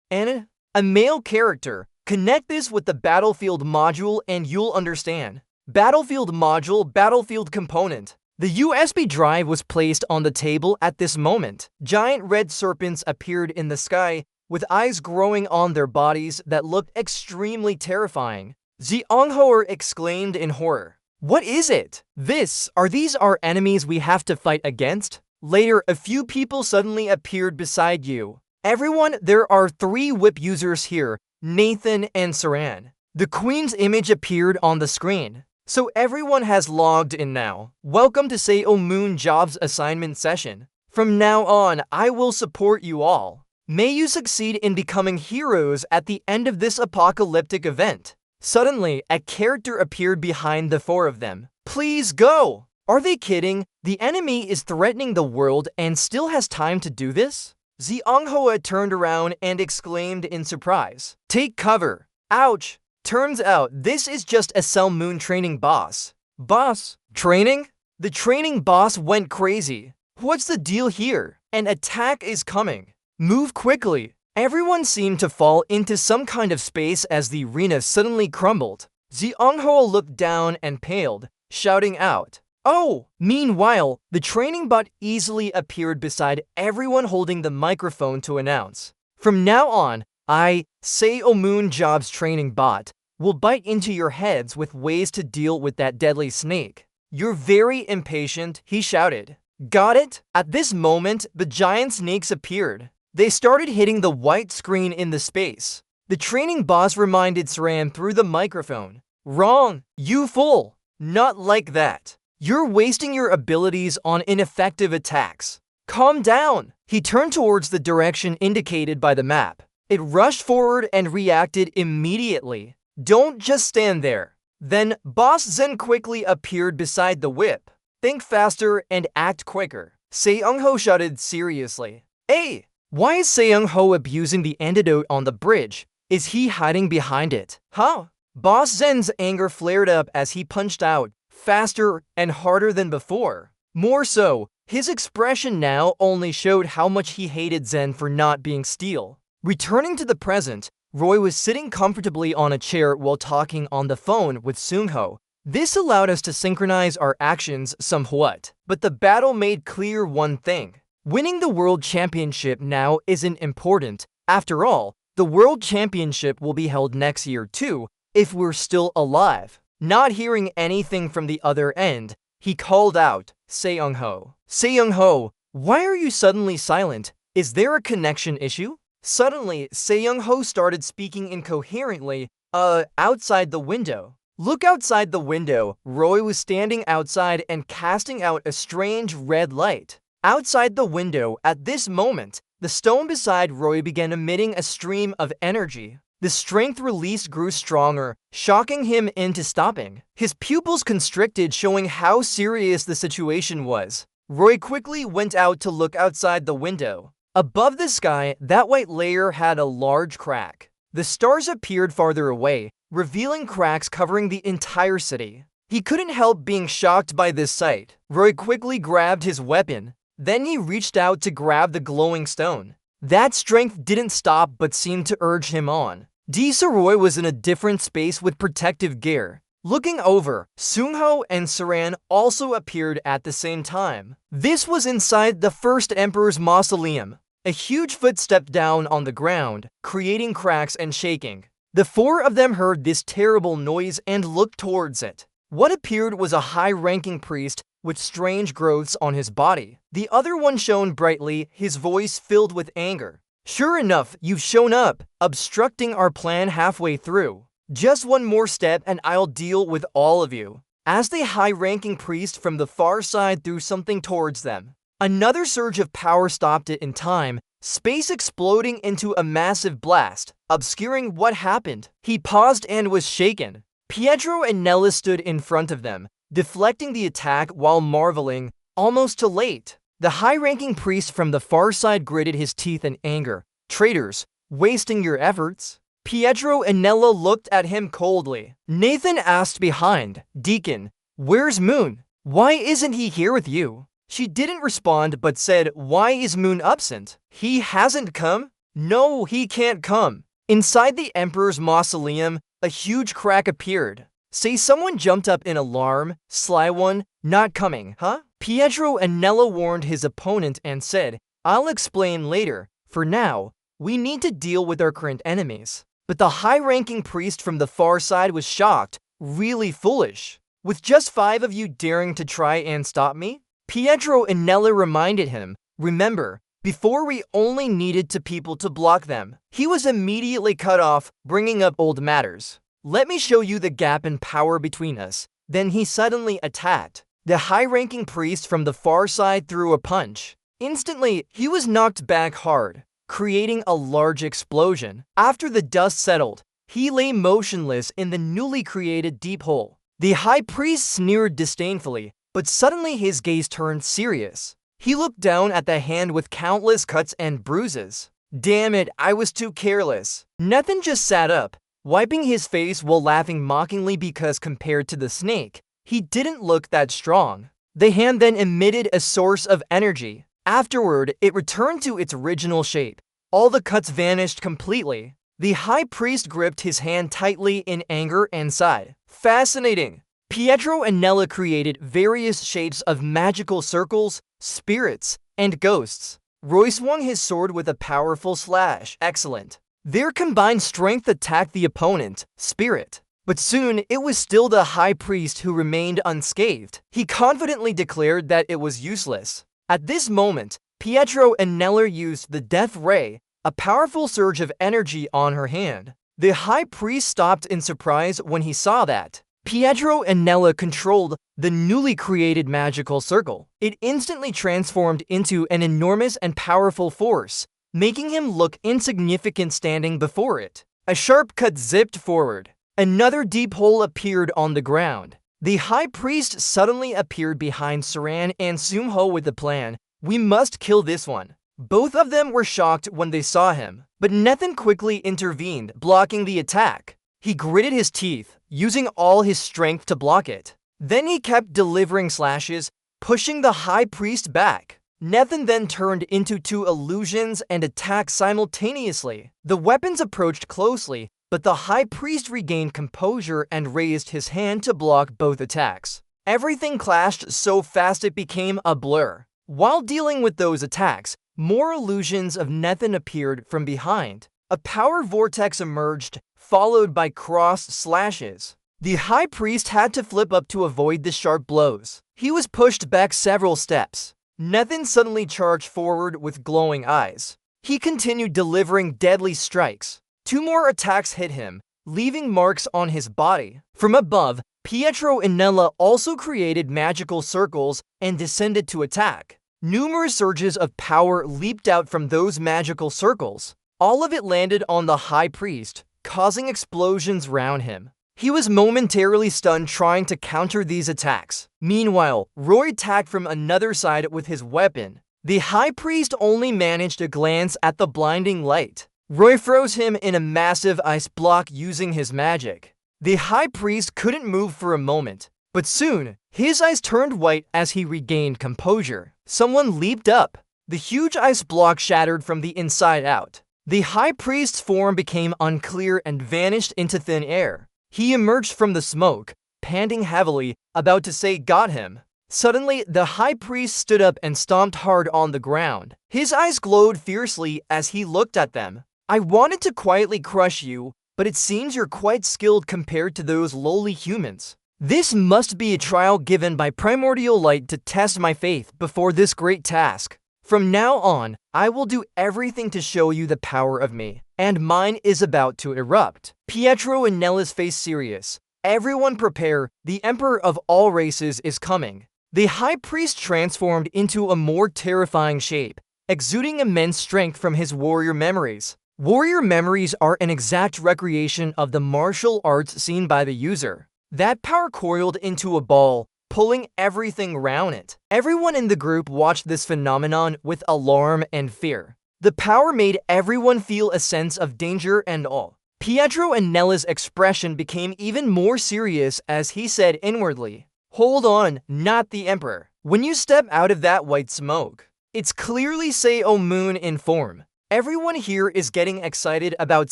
And a male character. Connect this with the Battlefield module and you'll understand. Battlefield module, Battlefield component. The USB drive was placed on the table at this moment. Giant red serpents appeared in the sky, with eyes growing on their bodies that looked extremely terrifying. Zeong-ho exclaimed in horror. "What is it? These our enemies we have to fight against?" Later, a few people suddenly appeared beside you. "Everyone, there are 3 whip users here, Nathan and Saran." The queen's image appeared on the screen. "So everyone has logged in now. Welcome to Seo Moon Job's assignment session. From now on, I will support you all. May you succeed in becoming heroes at the end of this apocalyptic event." Suddenly, a character appeared behind the 4 of them. "Please go!" Are they kidding? The enemy is threatening the world and still has time to do this? Zeong-ho turned around and exclaimed in surprise. "Take cover." Ouch! Turns out this is just a Seo Moon training boss. Boss? Training? The training boss went crazy. What's the deal here? An attack is coming. Move quickly. Everyone seemed to fall into some kind of space as the arena suddenly crumbled. Zeong-ho looked down and paled, shouting out, "Oh!" Meanwhile, the training bot easily appeared beside everyone holding the microphone to announce, "From now on, I, Seo Moon Job's training bot, will bite into your heads with ways to deal with that deadly snake." "You're very impatient," he shouted. "Got it?" At this moment, the giant snakes appeared. They started hitting the white screen in the space. The training boss reminded Saran through the microphone. "Wrong, you fool. Not like that. You're wasting your abilities on ineffective attacks. Calm down." He turned towards the direction indicated by the map. It rushed forward and reacted immediately. "Don't just stand there." Then Boss Zen quickly appeared beside the whip. "Think faster and act quicker." Seung-ho shouted seriously. "Hey! Why is Seung-ho abusing the antidote on the bridge? Is he hiding behind it? Huh?" Boss Zen's anger flared up as he punched out, faster and harder than before. More so, his expression now only showed how much he hated Zen for not being steel. Returning to the present, Roy was sitting comfortably on a chair while talking on the phone with Seung-ho. This allowed us to synchronize our actions somewhat, but the battle made clear one thing. Winning the World Championship now isn't important. After all, the World Championship will be held next year too, if we're still alive. Not hearing anything from the other end, he called out, "Seung-ho. Seung-ho, why are you suddenly silent? Is there a connection issue? Suddenly, Seyoung-ho started speaking incoherently, outside the window. Look outside the window. Roy was standing outside and casting out a strange red light. Outside the window, at this moment, the stone beside Roy began emitting a stream of energy. The strength released grew stronger, shocking him into stopping. His pupils constricted, showing how serious the situation was. Roy quickly went out to look outside the window. Above the sky, that white layer had a large crack. The stars appeared farther away, revealing cracks covering the entire city. He couldn't help being shocked by this sight. Roy quickly grabbed his weapon. Then he reached out to grab the glowing stone. That strength didn't stop but seemed to urge him on. Roy was in a different space with protective gear. Looking over, Seung-ho and Saran also appeared at the same time. This was inside the first emperor's mausoleum. A huge foot stepped down on the ground, creating cracks and shaking. The four of them heard this terrible noise and looked towards it. What appeared was a high-ranking priest with strange growths on his body. The other one shone brightly, his voice filled with anger. Sure enough, you've shown up, obstructing our plan halfway through. Just one more step and I'll deal with all of you. As the high-ranking priest from the far side threw something towards them, another surge of power stopped it in time, space exploding into a massive blast, obscuring what happened. He paused and was shaken. Pietro and Nella stood in front of them, deflecting the attack while marveling, almost too late. The high-ranking priest from the far side gritted his teeth in anger. Traitors, wasting your efforts. Pietro and Nella looked at him coldly. Nathan asked behind, Deacon, where's Moon? Why isn't he here with you? She didn't respond but said, why is Moon absent? He hasn't come? No, he can't come. Inside the Emperor's mausoleum, a huge crack appeared. Say someone jumped up in alarm. Sly one, not coming, huh? Pietro and Nella warned his opponent and said, I'll explain later. For now, we need to deal with our current enemies. But the high-ranking priest from the far side was shocked, really foolish. With just 5 of you daring to try and stop me? Pietro and Nella reminded him, remember, before we only needed 2 people to block them. He was immediately cut off, bringing up old matters. Let me show you the gap in power between us. Then he suddenly attacked. The high-ranking priest from the far side threw a punch. Instantly, he was knocked back hard, creating a large explosion. After the dust settled, he lay motionless in the newly created deep hole. The high priest sneered disdainfully, but suddenly his gaze turned serious. He looked down at the hand with countless cuts and bruises. Damn it, I was too careless. Nathan just sat up, wiping his face while laughing mockingly because compared to the snake, he didn't look that strong. The hand then emitted a source of energy. Afterward, it returned to its original shape. All the cuts vanished completely. The high priest gripped his hand tightly in anger and sighed. Fascinating. Pietro and Nella created various shapes of magical circles, spirits, and ghosts. Roy swung his sword with a powerful slash. Excellent. Their combined strength attacked the opponent, Spirit. But soon, it was still the high priest who remained unscathed. He confidently declared that it was useless. At this moment, Pietro and Nella used the Death Ray, a powerful surge of energy on her hand. The high priest stopped in surprise when he saw that. Pietro and Nella controlled the newly created magical circle. It instantly transformed into an enormous and powerful force, making him look insignificant standing before it. A sharp cut zipped forward. Another deep hole appeared on the ground. The high priest suddenly appeared behind Saran and Seung-ho with the plan. We must kill this one. Both of them were shocked when they saw him, but Nathan quickly intervened, blocking the attack. He gritted his teeth, using all his strength to block it. Then he kept delivering slashes, pushing the high priest back. Nathan then turned into 2 illusions and attacked simultaneously. The weapons approached closely, but the high priest regained composure and raised his hand to block both attacks. Everything clashed so fast it became a blur. While dealing with those attacks, more illusions of Nathan appeared from behind. A power vortex emerged, followed by cross slashes. The high priest had to flip up to avoid the sharp blows. He was pushed back several steps. Nathan suddenly charged forward with glowing eyes. He continued delivering deadly strikes. 2 more attacks hit him, leaving marks on his body. From above, Pietro and Nella also created magical circles and descended to attack. Numerous surges of power leaped out from those magical circles. All of it landed on the High Priest, causing explosions around him. He was momentarily stunned trying to counter these attacks. Meanwhile, Roy attacked from another side with his weapon. The High Priest only managed to glance at the blinding light. Roy froze him in a massive ice block using his magic. The High Priest couldn't move for a moment, but soon, his eyes turned white as he regained composure. Someone leaped up. The huge ice block shattered from the inside out. The High Priest's form became unclear and vanished into thin air. He emerged from the smoke, panting heavily, about to say "got him." Suddenly, the High Priest stood up and stomped hard on the ground. His eyes glowed fiercely as he looked at them. "I wanted to quietly crush you, but it seems you're quite skilled compared to those lowly humans. This must be a trial given by primordial light to test my faith before this great task. From now on, I will do everything to show you the power of me, and mine is about to erupt." Pietro and Nella's face serious. "Everyone prepare, the Emperor of all races is coming." The High Priest transformed into a more terrifying shape, exuding immense strength from his warrior memories. Warrior memories are an exact recreation of the martial arts seen by the user. That power coiled into a ball, pulling everything around it. Everyone in the group watched this phenomenon with alarm and fear. The power made everyone feel a sense of danger and awe. Pietro and Nella's expression became even more serious as he said inwardly, "Hold on, not the Emperor. When you step out of that white smoke, it's clearly Superhuman in form." Everyone here is getting excited about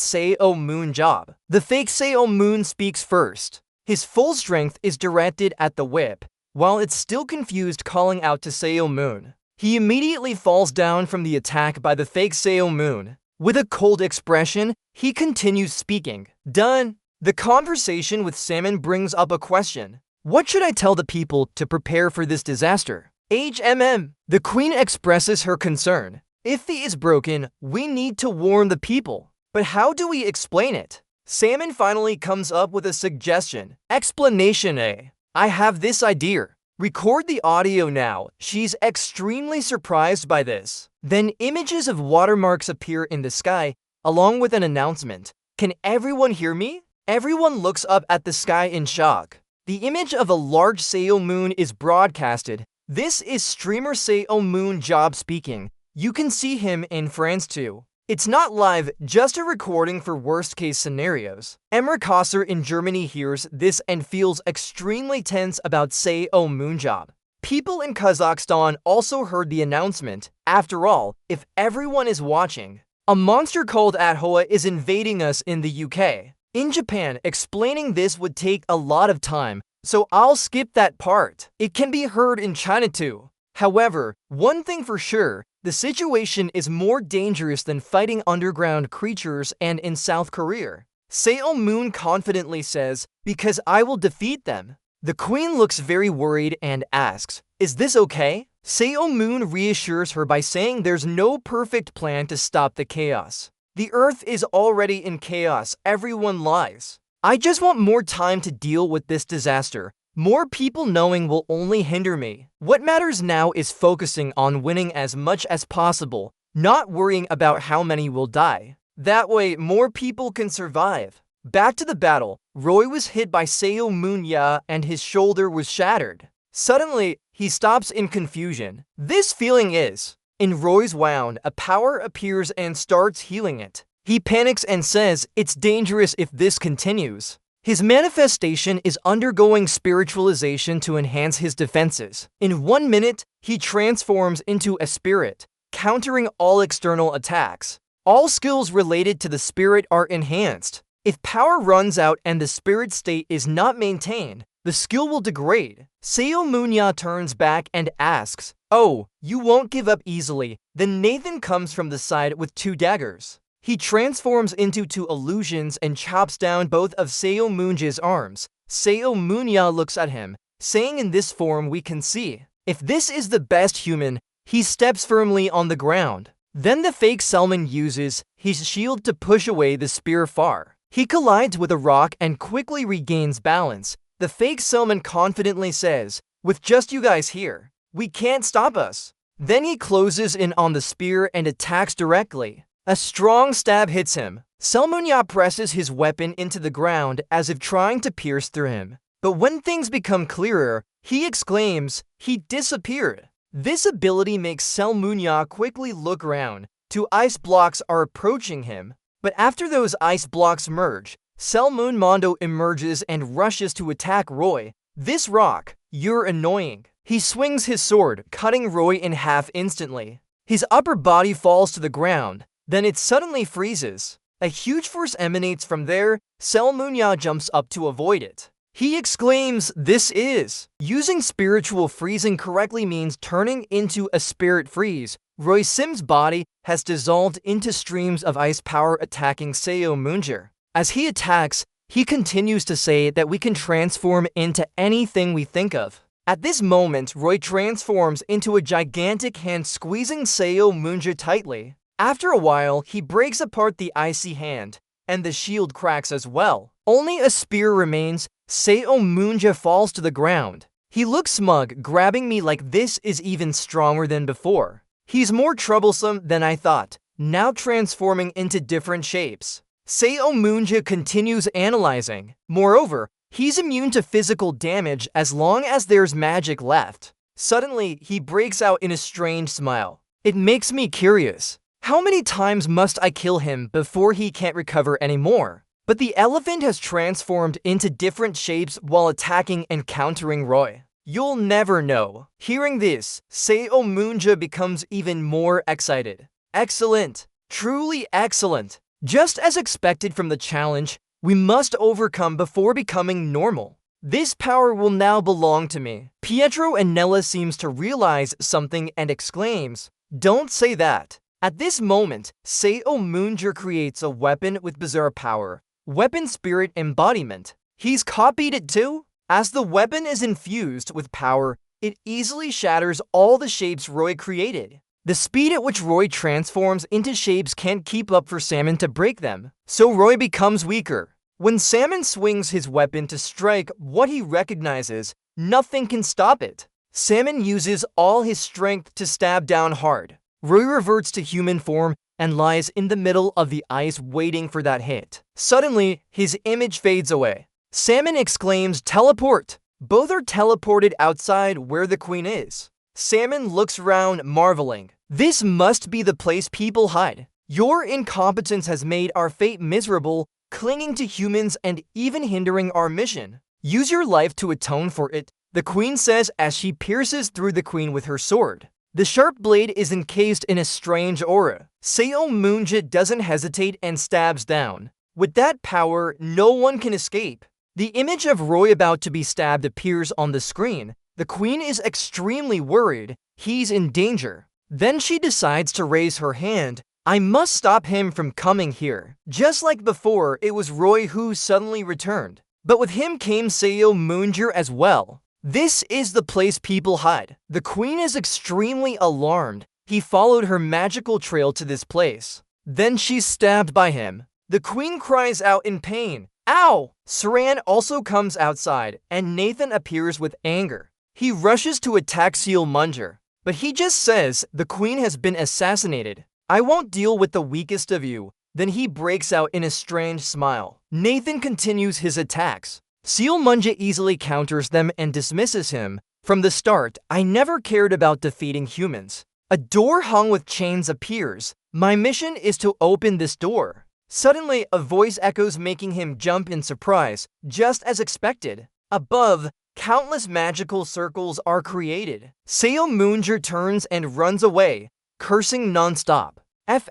Superhuman job. The fake Superhuman speaks first. His full strength is directed at the whip, while it's still confused calling out to Superhuman. He immediately falls down from the attack by the fake Superhuman. With a cold expression, he continues speaking. "Done." The conversation with Salmon brings up a question. "What should I tell the people to prepare for this disaster?" The Queen expresses her concern. "If the is broken, we need to warn the people. But how do we explain it?" Salmon finally comes up with a suggestion. Explanation A. "I have this idea. Record the audio now." She's extremely surprised by this. Then images of watermarks appear in the sky, along with an announcement. "Can everyone hear me?" Everyone looks up at the sky in shock. The image of a large Superhuman is broadcasted. This is streamer Superhuman job speaking. You can see him in France too. It's not live, just a recording for worst-case scenarios. Emre Kasser in Germany hears this and feels extremely tense about Superhuman job. People in Kazakhstan also heard the announcement. After all, if everyone is watching, a monster called Athoa is invading us in the UK. In Japan, explaining this would take a lot of time, so I'll skip that part. It can be heard in China too. However, one thing for sure, the situation is more dangerous than fighting underground creatures and in South Korea. Superhuman confidently says, "Because I will defeat them." The Queen looks very worried and asks, "Is this okay?" Superhuman reassures her by saying there's no perfect plan to stop the chaos. The Earth is already in chaos, everyone lies. I just want more time to deal with this disaster. More people knowing will only hinder me. What matters now is focusing on winning as much as possible, not worrying about how many will die. That way, more people can survive. Back to the battle, Roy was hit by Superhuman and his shoulder was shattered. Suddenly, he stops in confusion. This feeling is, in Roy's wound, a power appears and starts healing it. He panics and says, "It's dangerous if this continues." His manifestation is undergoing spiritualization to enhance his defenses. In 1 minute, he transforms into a spirit, countering all external attacks. All skills related to the spirit are enhanced. If power runs out and the spirit state is not maintained, the skill will degrade. Superhuman turns back and asks, "Oh, you won't give up easily." Then Nathan comes from the side with 2 daggers. He transforms into 2 illusions and chops down both of Superhuman's arms. Superhuman looks at him, saying, "In this form we can see. If this is the best human, He steps firmly on the ground. Then the fake Selman uses his shield to push away the spear far. He collides with a rock and quickly regains balance. The fake Selman confidently says, "With just you guys here, we can't stop us." Then he closes in on the spear and attacks directly. A strong stab hits him. Selmunya presses his weapon into the ground as if trying to pierce through him. But when things become clearer, he exclaims, "He disappeared." This ability makes Selmunya quickly look around. Two ice blocks are approaching him. But after those ice blocks merge, Selmunmondo emerges and rushes to attack Roy. "This rock, you're annoying." He swings his sword, cutting Roy in half instantly. His upper body falls to the ground. Then it suddenly freezes. A huge force emanates from there. Selmunya jumps up to avoid it. He exclaims, "This is." Using spiritual freezing correctly means turning into a spirit freeze. Roy Sim's body has dissolved into streams of ice power attacking Selmunya. As he attacks, he continues to say that we can transform into anything we think of. At this moment, Roy transforms into a gigantic hand squeezing Selmunya tightly. After a while, he breaks apart the icy hand, and the shield cracks as well. Only a spear remains. Selmunya falls to the ground. He looks smug, grabbing me like this is even stronger than before. He's more troublesome than I thought, now transforming into different shapes. Selmunya continues analyzing. Moreover, he's immune to physical damage as long as there's magic left. Suddenly, he breaks out in a strange smile. It makes me curious. How many times must I kill him before he can't recover anymore? But the elephant has transformed into different shapes while attacking and countering Roy. You'll never know. Hearing this, Selmunya becomes even more excited. Excellent. Truly excellent. Just as expected from the challenge, we must overcome before becoming normal. This power will now belong to me. Pietro and Nella seems to realize something and exclaims, "Don't say that." At this moment, Selmunya creates a weapon with bizarre power. Weapon Spirit Embodiment. He's copied it too? As the weapon is infused with power, it easily shatters all the shapes Roy created. The speed at which Roy transforms into shapes can't keep up for Salmon to break them, so Roy becomes weaker. When Salmon swings his weapon to strike what he recognizes, nothing can stop it. Salmon uses all his strength to stab down hard. Roy reverts to human form and lies in the middle of the ice waiting for that hit. Suddenly, his image fades away. Salmon exclaims, "Teleport!" Both are teleported outside where the queen is. Salmon looks around, marveling. This must be the place people hide. Your incompetence has made our fate miserable, clinging to humans and even hindering our mission. Use your life to atone for it, the queen says as she pierces through the queen with her sword. The sharp blade is encased in a strange aura. Selmunya doesn't hesitate and stabs down. With that power, no one can escape. The image of Roy about to be stabbed appears on the screen. The queen is extremely worried. He's in danger. Then she decides to raise her hand. I must stop him from coming here. Just like before, it was Roy who suddenly returned. But with him came Selmunya as well. This is the place people hide. The queen is extremely alarmed. He followed her magical trail to this place. Then she's stabbed by him. The queen cries out in pain. Ow! Saran also comes outside, and Nathan appears with anger. He rushes to attack Selmunya, but he just says the queen has been assassinated. I won't deal with the weakest of you. Then he breaks out in a strange smile. Nathan continues his attacks. Selmunya easily counters them and dismisses him. From the start, I never cared about defeating humans. A door hung with chains appears. My mission is to open this door. Suddenly, a voice echoes, making him jump in surprise, just as expected. Above, countless magical circles are created. Selmunya turns and runs away, cursing non-stop. F******.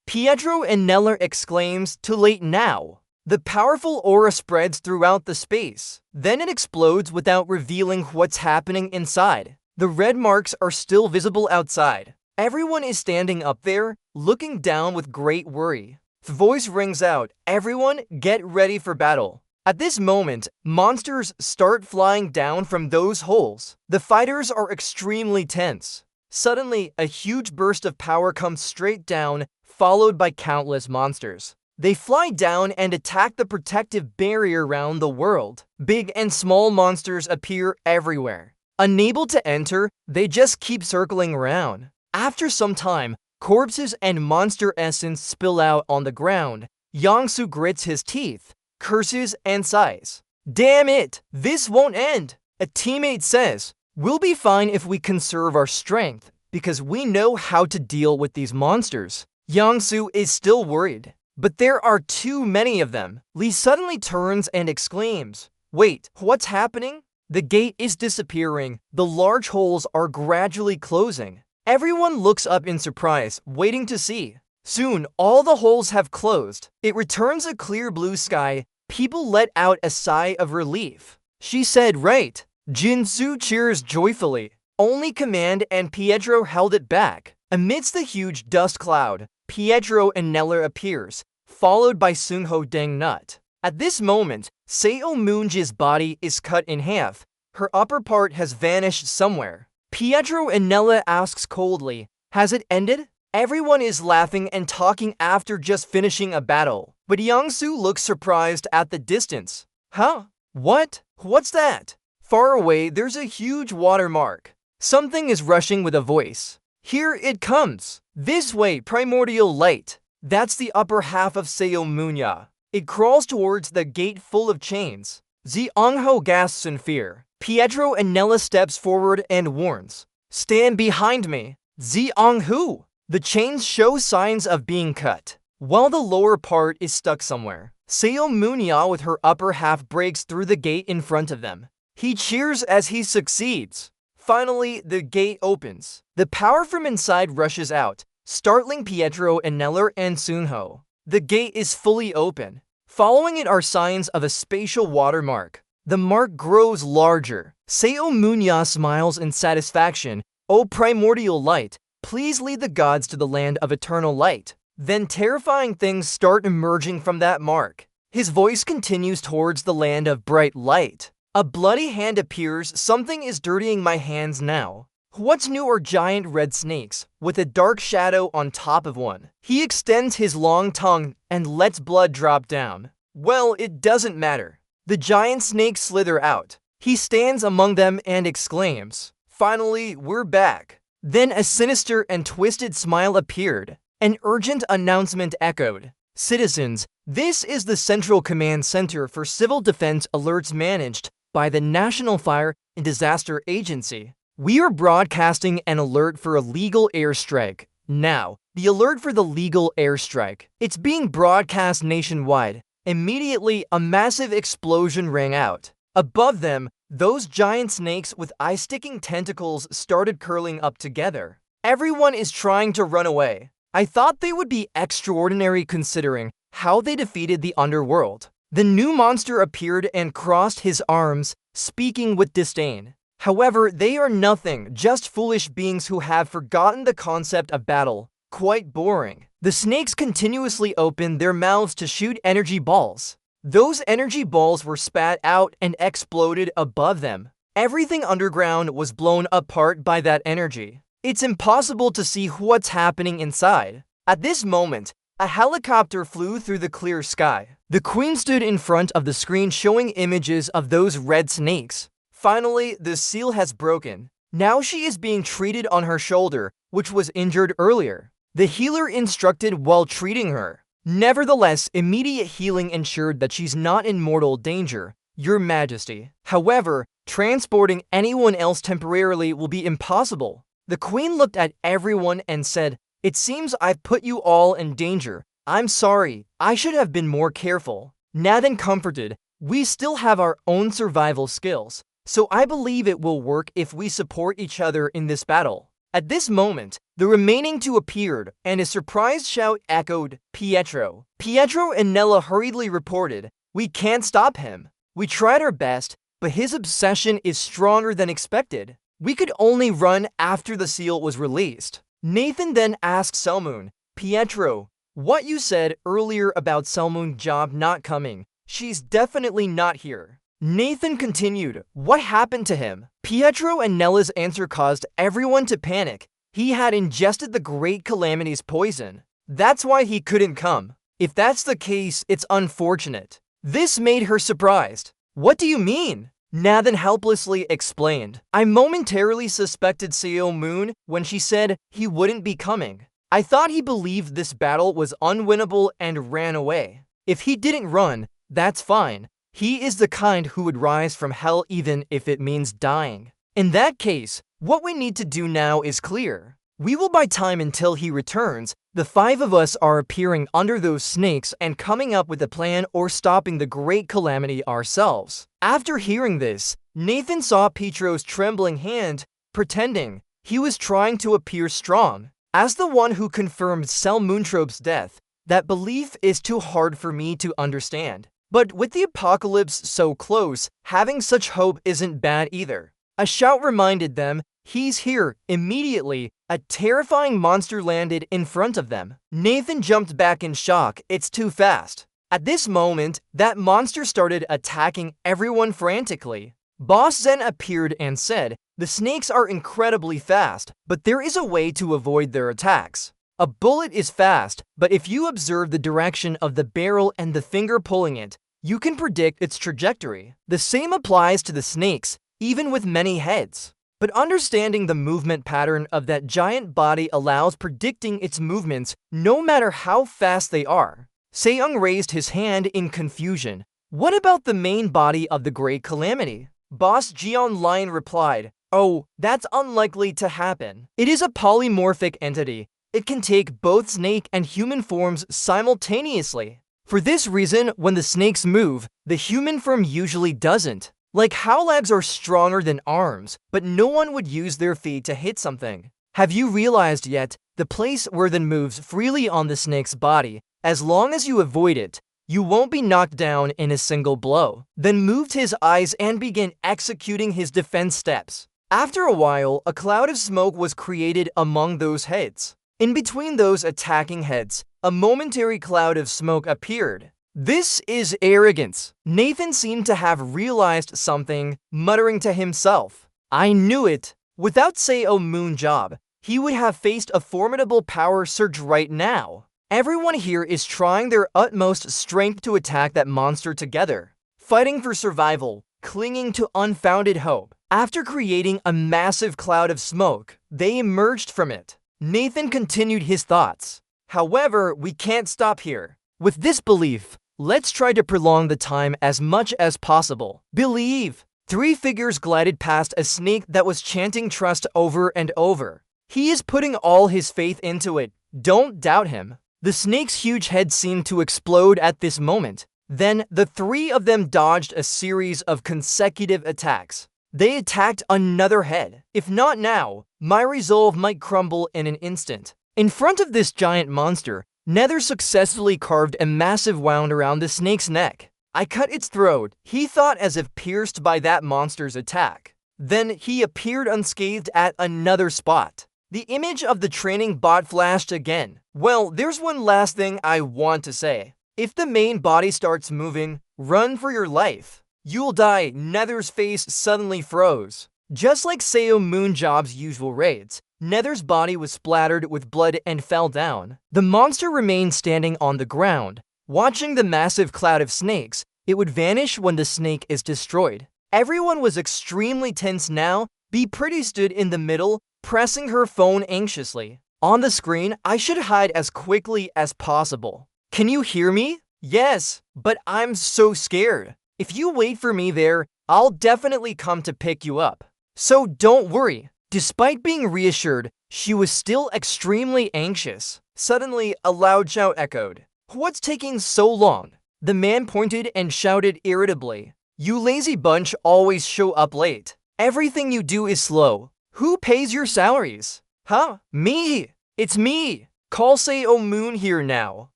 Pietro and Nella exclaims, too late now. The powerful aura spreads throughout the space. Then it explodes without revealing what's happening inside. The red marks are still visible outside. Everyone is standing up there, looking down with great worry. The voice rings out, everyone get ready for battle. At this moment, monsters start flying down from those holes. The fighters are extremely tense. Suddenly, a huge burst of power comes straight down, followed by countless monsters. They fly down and attack the protective barrier around the world. Big and small monsters appear everywhere. Unable to enter, they just keep circling around. After some time, corpses and monster essence spill out on the ground. Yangsu grits his teeth, curses, and sighs. Damn it! This won't end! A teammate says, we'll be fine if we conserve our strength, because we know how to deal with these monsters. Yangsu is still worried. But there are too many of them. Lee suddenly turns and exclaims, wait, what's happening? The gate is disappearing. The large holes are gradually closing. Everyone looks up in surprise, waiting to see. Soon, all the holes have closed. It returns a clear blue sky. People let out a sigh of relief. She said, right. Jinsu cheers joyfully. Only Command and Pietro held it back. Amidst the huge dust cloud, Pietro and Neller appears, followed by Sungho Dengnut. At this moment, Seo Moonji's body is cut in half. Her upper part has vanished somewhere. Pietro and Nella asks coldly, has it ended? Everyone is laughing and talking after just finishing a battle. But Yangsu looks surprised at the distance. Huh? What? What's that? Far away, there's a huge watermark. Something is rushing with a voice. Here it comes. This way, primordial light. That's the upper half of Seo Munya. It crawls towards the gate full of chains. Ziangho gasps in fear. Pietro and Nella steps forward and warns. Stand behind me. Zianghu. The chains show signs of being cut, while the lower part is stuck somewhere. Seo Munya with her upper half breaks through the gate in front of them. He cheers as he succeeds. Finally, the gate opens. The power from inside rushes out, startling Pietro and Neller and Sunho. The gate is fully open. Following it are signs of a spatial watermark. The mark grows larger. Seo Munya smiles in satisfaction. O primordial light, please lead the gods to the land of eternal light. Then terrifying things start emerging from that mark. His voice continues towards the land of bright light. A bloody hand appears. Something is dirtying my hands now. What's new are giant red snakes, with a dark shadow on top of one. He extends his long tongue and lets blood drop down. Well, it doesn't matter. The giant snakes slither out. He stands among them and exclaims, finally, we're back. Then a sinister and twisted smile appeared. An urgent announcement echoed. Citizens, this is the Central Command Center for Civil Defense Alerts managed by the National Fire and Disaster Agency. We are broadcasting an alert for a legal airstrike. Now, the alert for the legal airstrike. It's being broadcast nationwide. Immediately, a massive explosion rang out. Above them, those giant snakes with eye-sticking tentacles started curling up together. Everyone is trying to run away. I thought they would be extraordinary considering how they defeated the underworld. The new monster appeared and crossed his arms, speaking with disdain. However, they are nothing, just foolish beings who have forgotten the concept of battle. Quite boring. The snakes continuously opened their mouths to shoot energy balls. Those energy balls were spat out and exploded above them. Everything underground was blown apart by that energy. It's impossible to see what's happening inside. At this moment, a helicopter flew through the clear sky. The queen stood in front of the screen showing images of those red snakes. Finally, the seal has broken. Now she is being treated on her shoulder, which was injured earlier. The healer instructed while treating her. Nevertheless, immediate healing ensured that she's not in mortal danger, Your Majesty. However, transporting anyone else temporarily will be impossible. The queen looked at everyone and said, "It seems I've put you all in danger. I'm sorry, I should have been more careful." Nathan comforted, "We still have our own survival skills, so I believe it will work if we support each other in this battle." At this moment, the remaining two appeared, and a surprised shout echoed, "Pietro!" Pietro and Nella hurriedly reported, "We can't stop him. We tried our best, but his obsession is stronger than expected. We could only run after the seal was released." Nathan then asked Selmoon, "Pietro, what you said earlier about Selmoon's job not coming, She's definitely not here. Nathan continued, what happened to him? Pietro and Nella's answer caused everyone to panic. He had ingested the Great Calamity's poison. That's why he couldn't come. If that's the case, it's unfortunate. This made her surprised. What do you mean? Nathan helplessly explained. I momentarily suspected Seo Moon when she said he wouldn't be coming. I thought he believed this battle was unwinnable and ran away. If he didn't run, that's fine. He is the kind who would rise from hell even if it means dying. In that case, what we need to do now is clear. We will buy time until he returns. The 5 of us are appearing under those snakes and coming up with a plan or stopping the Great Calamity ourselves. After hearing this, Nathan saw Pietro's trembling hand, pretending he was trying to appear strong. As the one who confirmed Selmuntrope's death, that belief is too hard for me to understand. But with the apocalypse so close, having such hope isn't bad either. A shout reminded them, he's here. Immediately, a terrifying monster landed in front of them. Nathan jumped back in shock. It's too fast. At this moment, that monster started attacking everyone frantically. Boss Zen appeared and said, the snakes are incredibly fast, but there is a way to avoid their attacks. A bullet is fast, but if you observe the direction of the barrel and the finger pulling it, you can predict its trajectory. The same applies to the snakes, even with many heads. But understanding the movement pattern of that giant body allows predicting its movements no matter how fast they are. Seong raised his hand in confusion. What about the main body of the Great Calamity? Boss Jian Lion replied, oh, that's unlikely to happen. It is a polymorphic entity. It can take both snake and human forms simultaneously. For this reason, when the snakes move, the human form usually doesn't. Like how legs are stronger than arms, but no one would use their feet to hit something. Have you realized yet, the place where then moves freely on the snake's body, as long as you avoid it, you won't be knocked down in a single blow. Then moved his eyes and began executing his defense steps. After a while, a cloud of smoke was created among those heads. In between those attacking heads, a momentary cloud of smoke appeared. This is arrogance. Nathan seemed to have realized something, muttering to himself. I knew it. Without Seo Moon job, he would have faced a formidable power surge right now. Everyone here is trying their utmost strength to attack that monster together, fighting for survival, clinging to unfounded hope. After creating a massive cloud of smoke, they emerged from it. Nathan continued his thoughts. However, we can't stop here. With this belief, let's try to prolong the time as much as possible. Believe! 3 figures glided past a snake that was chanting trust over and over. He is putting all his faith into it. Don't doubt him. The snake's huge head seemed to explode at this moment. Then, the 3 of them dodged a series of consecutive attacks. They attacked another head. If not now, my resolve might crumble in an instant. In front of this giant monster, Nether successfully carved a massive wound around the snake's neck. I cut its throat, he thought, as if pierced by that monster's attack. Then he appeared unscathed at another spot. The image of the training bot flashed again. Well, there's one last thing I want to say. If the main body starts moving, run for your life. You'll die. Nether's face suddenly froze. Just like Seo Moonjob's usual raids, Nether's body was splattered with blood and fell down. The monster remained standing on the ground, watching the massive cloud of snakes. It would vanish when the snake is destroyed. Everyone was extremely tense now. Bea Pretty stood in the middle, pressing her phone anxiously. On the screen, I should hide as quickly as possible. Can you hear me? Yes, but I'm so scared. If you wait for me there, I'll definitely come to pick you up. So don't worry. Despite being reassured, she was still extremely anxious. Suddenly, a loud shout echoed. What's taking so long? The man pointed and shouted irritably. You lazy bunch always show up late. Everything you do is slow. Who pays your salaries? Huh? Me! It's me! Call Seo Moon here now.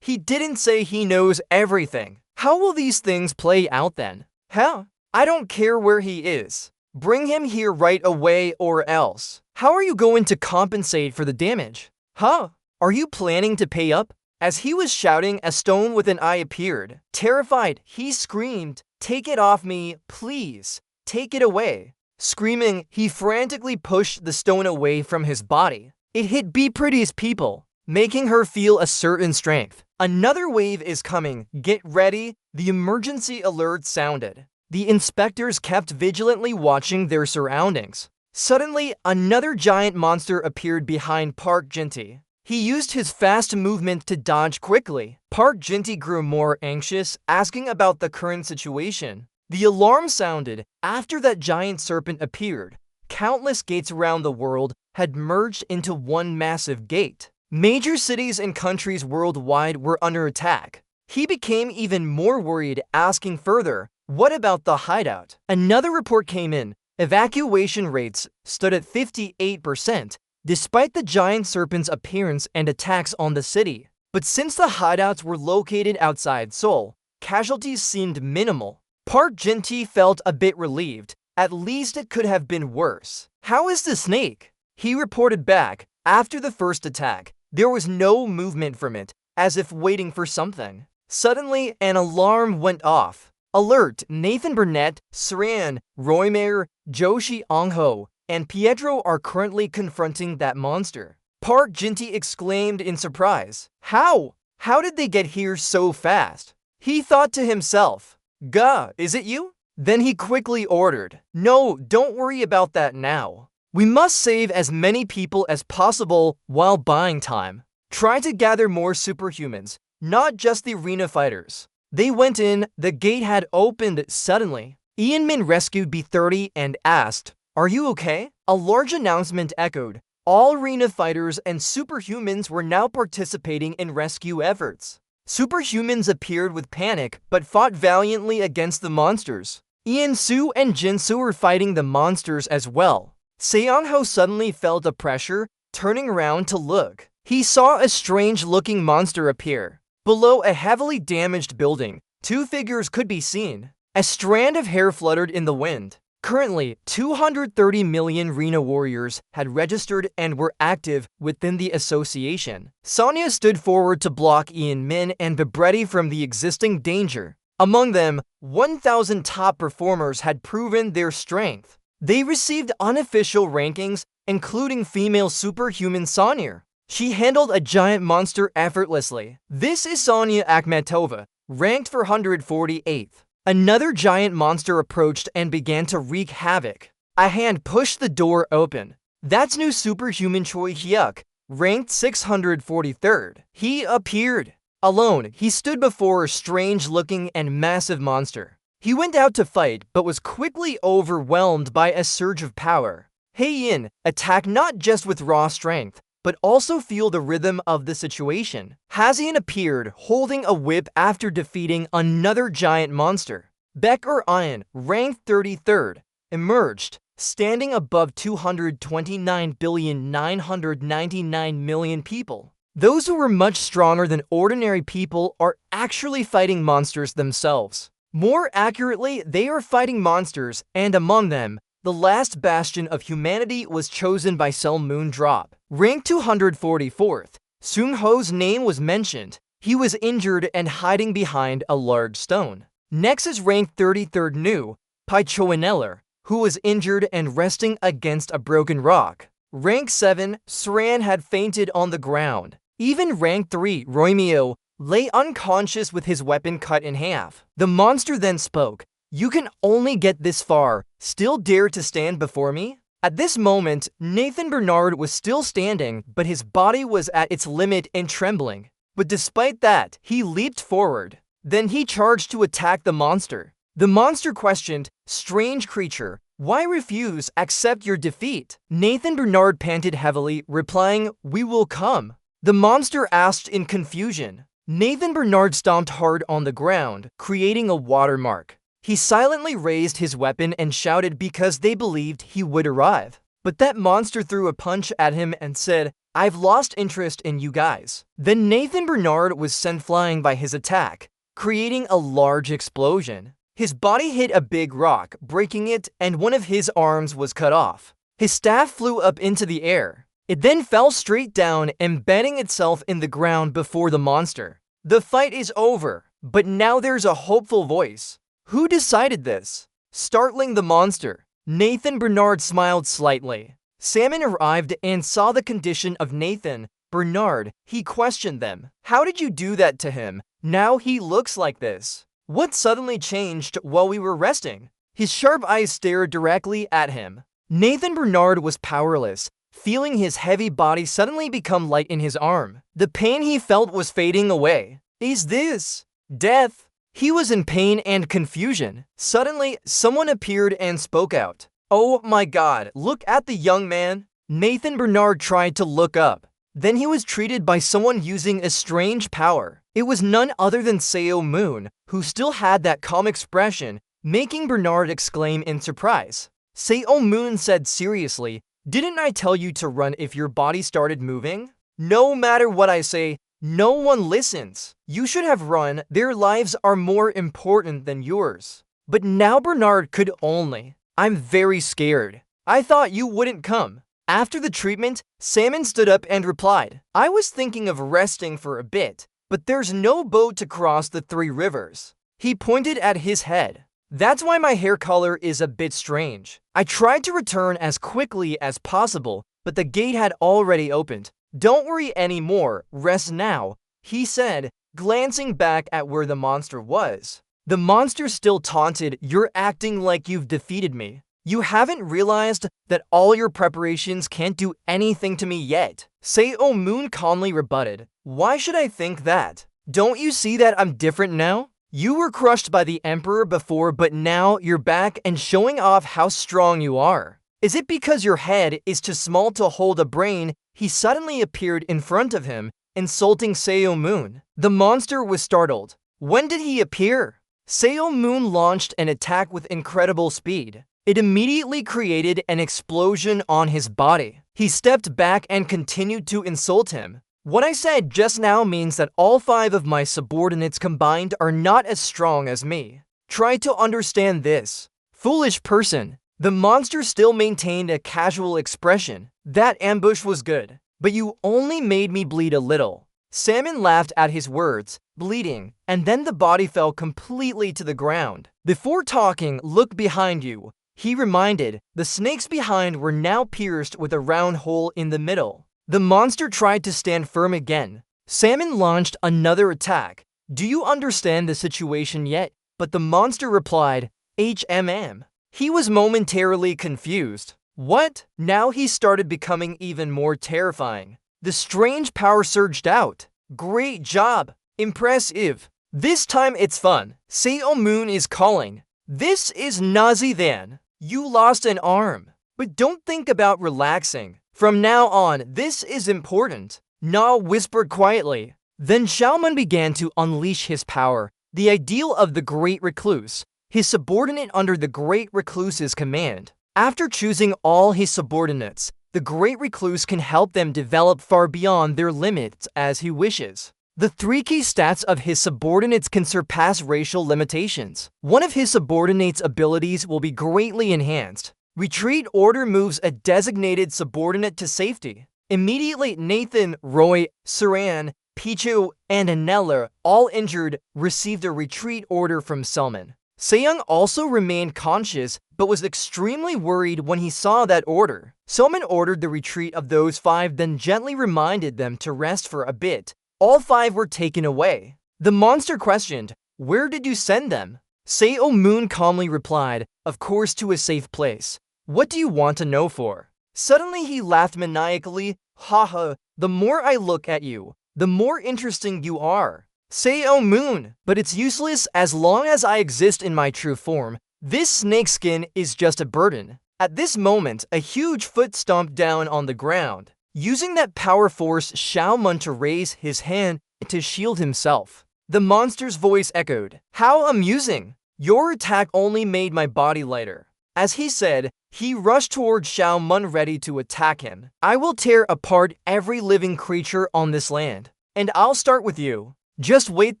He didn't say he knows everything. How will these things play out then? Huh? I don't care where he is. Bring him here right away or else. How are you going to compensate for the damage? Huh? Are you planning to pay up? As he was shouting, a stone with an eye appeared. Terrified, he screamed, "Take it off me, please! Take it away!" Screaming, he frantically pushed the stone away from his body. It hit Be Pretty's people, making her feel a certain strength. Another wave is coming. Get ready. The emergency alert sounded. The inspectors kept vigilantly watching their surroundings. Suddenly, another giant monster appeared behind Park Jinty. He used his fast movement to dodge quickly. Park Jinty grew more anxious, asking about the current situation. The alarm sounded. After that giant serpent appeared, countless gates around the world had merged into one massive gate. Major cities and countries worldwide were under attack. He became even more worried, asking further, "What about the hideout?" Another report came in. Evacuation rates stood at 58%, despite the giant serpent's appearance and attacks on the city. But since the hideouts were located outside Seoul, casualties seemed minimal. Park Jinty felt a bit relieved. At least it could have been worse. "How is the snake?" He reported back. After the first attack, there was no movement from it, as if waiting for something. Suddenly, an alarm went off. Alert! Nathan Burnett, Saran, Roymer, Joshi Ongho, and Pietro are currently confronting that monster. Park Jinty exclaimed in surprise. How? How did they get here so fast? He thought to himself, "Gah, is it you?" Then he quickly ordered, "No, don't worry about that now. We must save as many people as possible while buying time. Try to gather more superhumans, not just the arena fighters." They went in. The gate had opened suddenly. Ian Min rescued B30 and asked, "Are you okay?" A large announcement echoed. All arena fighters and superhumans were now participating in rescue efforts. Superhumans appeared with panic, but fought valiantly against the monsters. Ian Soo and Jinsu were fighting the monsters as well. Seong-ho suddenly felt a pressure, turning around to look. He saw a strange-looking monster appear. Below a heavily damaged building, two figures could be seen. A strand of hair fluttered in the wind. Currently, 230 million Rena warriors had registered and were active within the association. Sonya stood forward to block Ian Min and Bibretti from the existing danger. Among them, 1,000 top performers had proven their strength. They received unofficial rankings, including female superhuman Sonya. She handled a giant monster effortlessly. This is Sonya Akhmetova, ranked 448th. Another giant monster approached and began to wreak havoc. A hand pushed the door open. That's new superhuman Choi Hyuk, ranked 643rd. He appeared. Alone, he stood before a strange-looking and massive monster. He went out to fight, but was quickly overwhelmed by a surge of power. Hae-in attacked not just with raw strength, but also feel the rhythm of the situation. Hazian appeared, holding a whip after defeating another giant monster. Baek-Ian, ranked 33rd, emerged, standing above 229,999,000,000 people. Those who were much stronger than ordinary people are actually fighting monsters themselves. More accurately, they are fighting monsters, and among them, the last bastion of humanity was chosen by Sel Moondrop. Ranked 244th, Seung-ho's name was mentioned. He was injured and hiding behind a large stone. Next is ranked 33rd New, Pai Choineller, who was injured and resting against a broken rock. Rank 7, Saran had fainted on the ground. Even rank 3, Roymeo, lay unconscious with his weapon cut in half. The monster then spoke. "You can only get this far. Still dare to stand before me?" At this moment, Nathan Bernard was still standing, but his body was at its limit and trembling. But despite that, he leaped forward. Then he charged to attack the monster. The monster questioned, "Strange creature, why refuse? Accept your defeat." Nathan Bernard panted heavily, replying, "We will come." The monster asked in confusion. Nathan Bernard stomped hard on the ground, creating a watermark. He silently raised his weapon and shouted because they believed he would arrive. But that monster threw a punch at him and said, "I've lost interest in you guys." Then Nathan Bernard was sent flying by his attack, creating a large explosion. His body hit a big rock, breaking it, and one of his arms was cut off. His staff flew up into the air. It then fell straight down, embedding itself in the ground before the monster. The fight is over, but now there's a hopeful voice. Who decided this? Startling the monster, Nathan Bernard smiled slightly. Salmon arrived and saw the condition of Nathan Bernard. He questioned them. How did you do that to him? Now he looks like this. What suddenly changed while we were resting? His sharp eyes stared directly at him. Nathan Bernard was powerless, feeling his heavy body suddenly become light in his arm. The pain he felt was fading away. Is this death? He was in pain and confusion. Suddenly, someone appeared and spoke out. Oh my God, look at the young man. Nathan Bernard tried to look up. Then he was treated by someone using a strange power. It was none other than Superhuman, who still had that calm expression, making Bernard exclaim in surprise. Superhuman said seriously, "Didn't I tell you to run if your body started moving? No matter what I say, no one listens. You should have run. Their lives are more important than yours." But now Bernard could only. I'm very scared. I thought you wouldn't come. After the treatment, Salmon stood up and replied, I was thinking of resting for a bit, but there's no boat to cross the 3 rivers. He pointed at his head. That's why my hair color is a bit strange. I tried to return as quickly as possible, but the gate had already opened. Don't worry anymore, rest now, he said, glancing back at where the monster was. The monster still taunted, you're acting like you've defeated me. You haven't realized that all your preparations can't do anything to me yet. Superhuman calmly rebutted. Why should I think that? Don't you see that I'm different now? You were crushed by the Emperor before, but now you're back and showing off how strong you are. Is it because your head is too small to hold a brain? He suddenly appeared in front of him, insulting Superhuman. The monster was startled. When did he appear? Superhuman launched an attack with incredible speed. It immediately created an explosion on his body. He stepped back and continued to insult him. What I said just now means that all 5 of my subordinates combined are not as strong as me. Try to understand this. Foolish person. The monster still maintained a casual expression. That ambush was good, but you only made me bleed a little. Salmon laughed at his words, bleeding, and then the body fell completely to the ground. Before talking, look behind you. He reminded. The snakes behind were now pierced with a round hole in the middle. The monster tried to stand firm again. Salmon launched another attack. Do you understand the situation yet? But the monster replied, HMM. He was momentarily confused. What? Now he started becoming even more terrifying. The strange power surged out. Great job. Impressive. This time it's fun. Superhuman is calling. This is Nazi then. You lost an arm. But don't think about relaxing. From now on, this is important. Na whispered quietly. Then Superhuman began to unleash his power, the ideal of the Great Recluse, his subordinate under the Great Recluse's command. After choosing all his subordinates, the Great Recluse can help them develop far beyond their limits as he wishes. The 3 key stats of his subordinates can surpass racial limitations. One of his subordinates' abilities will be greatly enhanced. Retreat order moves a designated subordinate to safety. Immediately, Nathan, Roy, Saran, Pichu, and Anella, all injured, received a retreat order from Selman. Sejong also remained conscious, but was extremely worried when he saw that order. Selman ordered the retreat of those 5, then gently reminded them to rest for a bit. All 5 were taken away. The monster questioned, where did you send them? Superhuman calmly replied, of course to a safe place. What do you want to know for? Suddenly he laughed maniacally, haha, the more I look at you, the more interesting you are. Superhuman, but it's useless as long as I exist in my true form. This snakeskin is just a burden. At this moment, a huge foot stomped down on the ground. Using that power force Superhuman to raise his hand to shield himself. The monster's voice echoed. How amusing! Your attack only made my body lighter. As he said, he rushed toward Superhuman ready to attack him. I will tear apart every living creature on this land. And I'll start with you. Just wait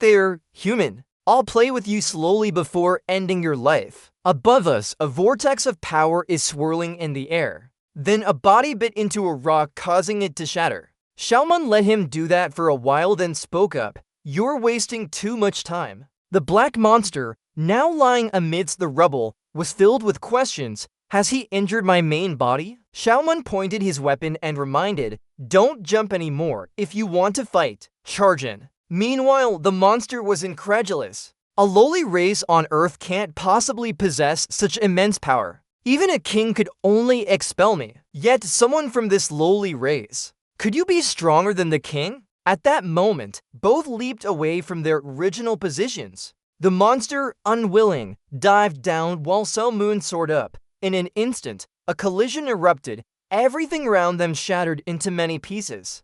there, human. I'll play with you slowly before ending your life. Above us, a vortex of power is swirling in the air. Then a body bit into a rock, causing it to shatter. Xiaoman let him do that for a while, then spoke up, "You're wasting too much time." The black monster, now lying amidst the rubble, was filled with questions. "Has he injured my main body?" Xiaoman pointed his weapon and reminded, "Don't jump anymore. If you want to fight, charge in." Meanwhile, the monster was incredulous. A lowly race on Earth can't possibly possess such immense power. Even a king could only expel me. Yet someone from this lowly race. Could you be stronger than the king? At that moment, both leaped away from their original positions. The monster, unwilling, dived down while Selmoon soared up. In an instant, a collision erupted. Everything around them shattered into many pieces.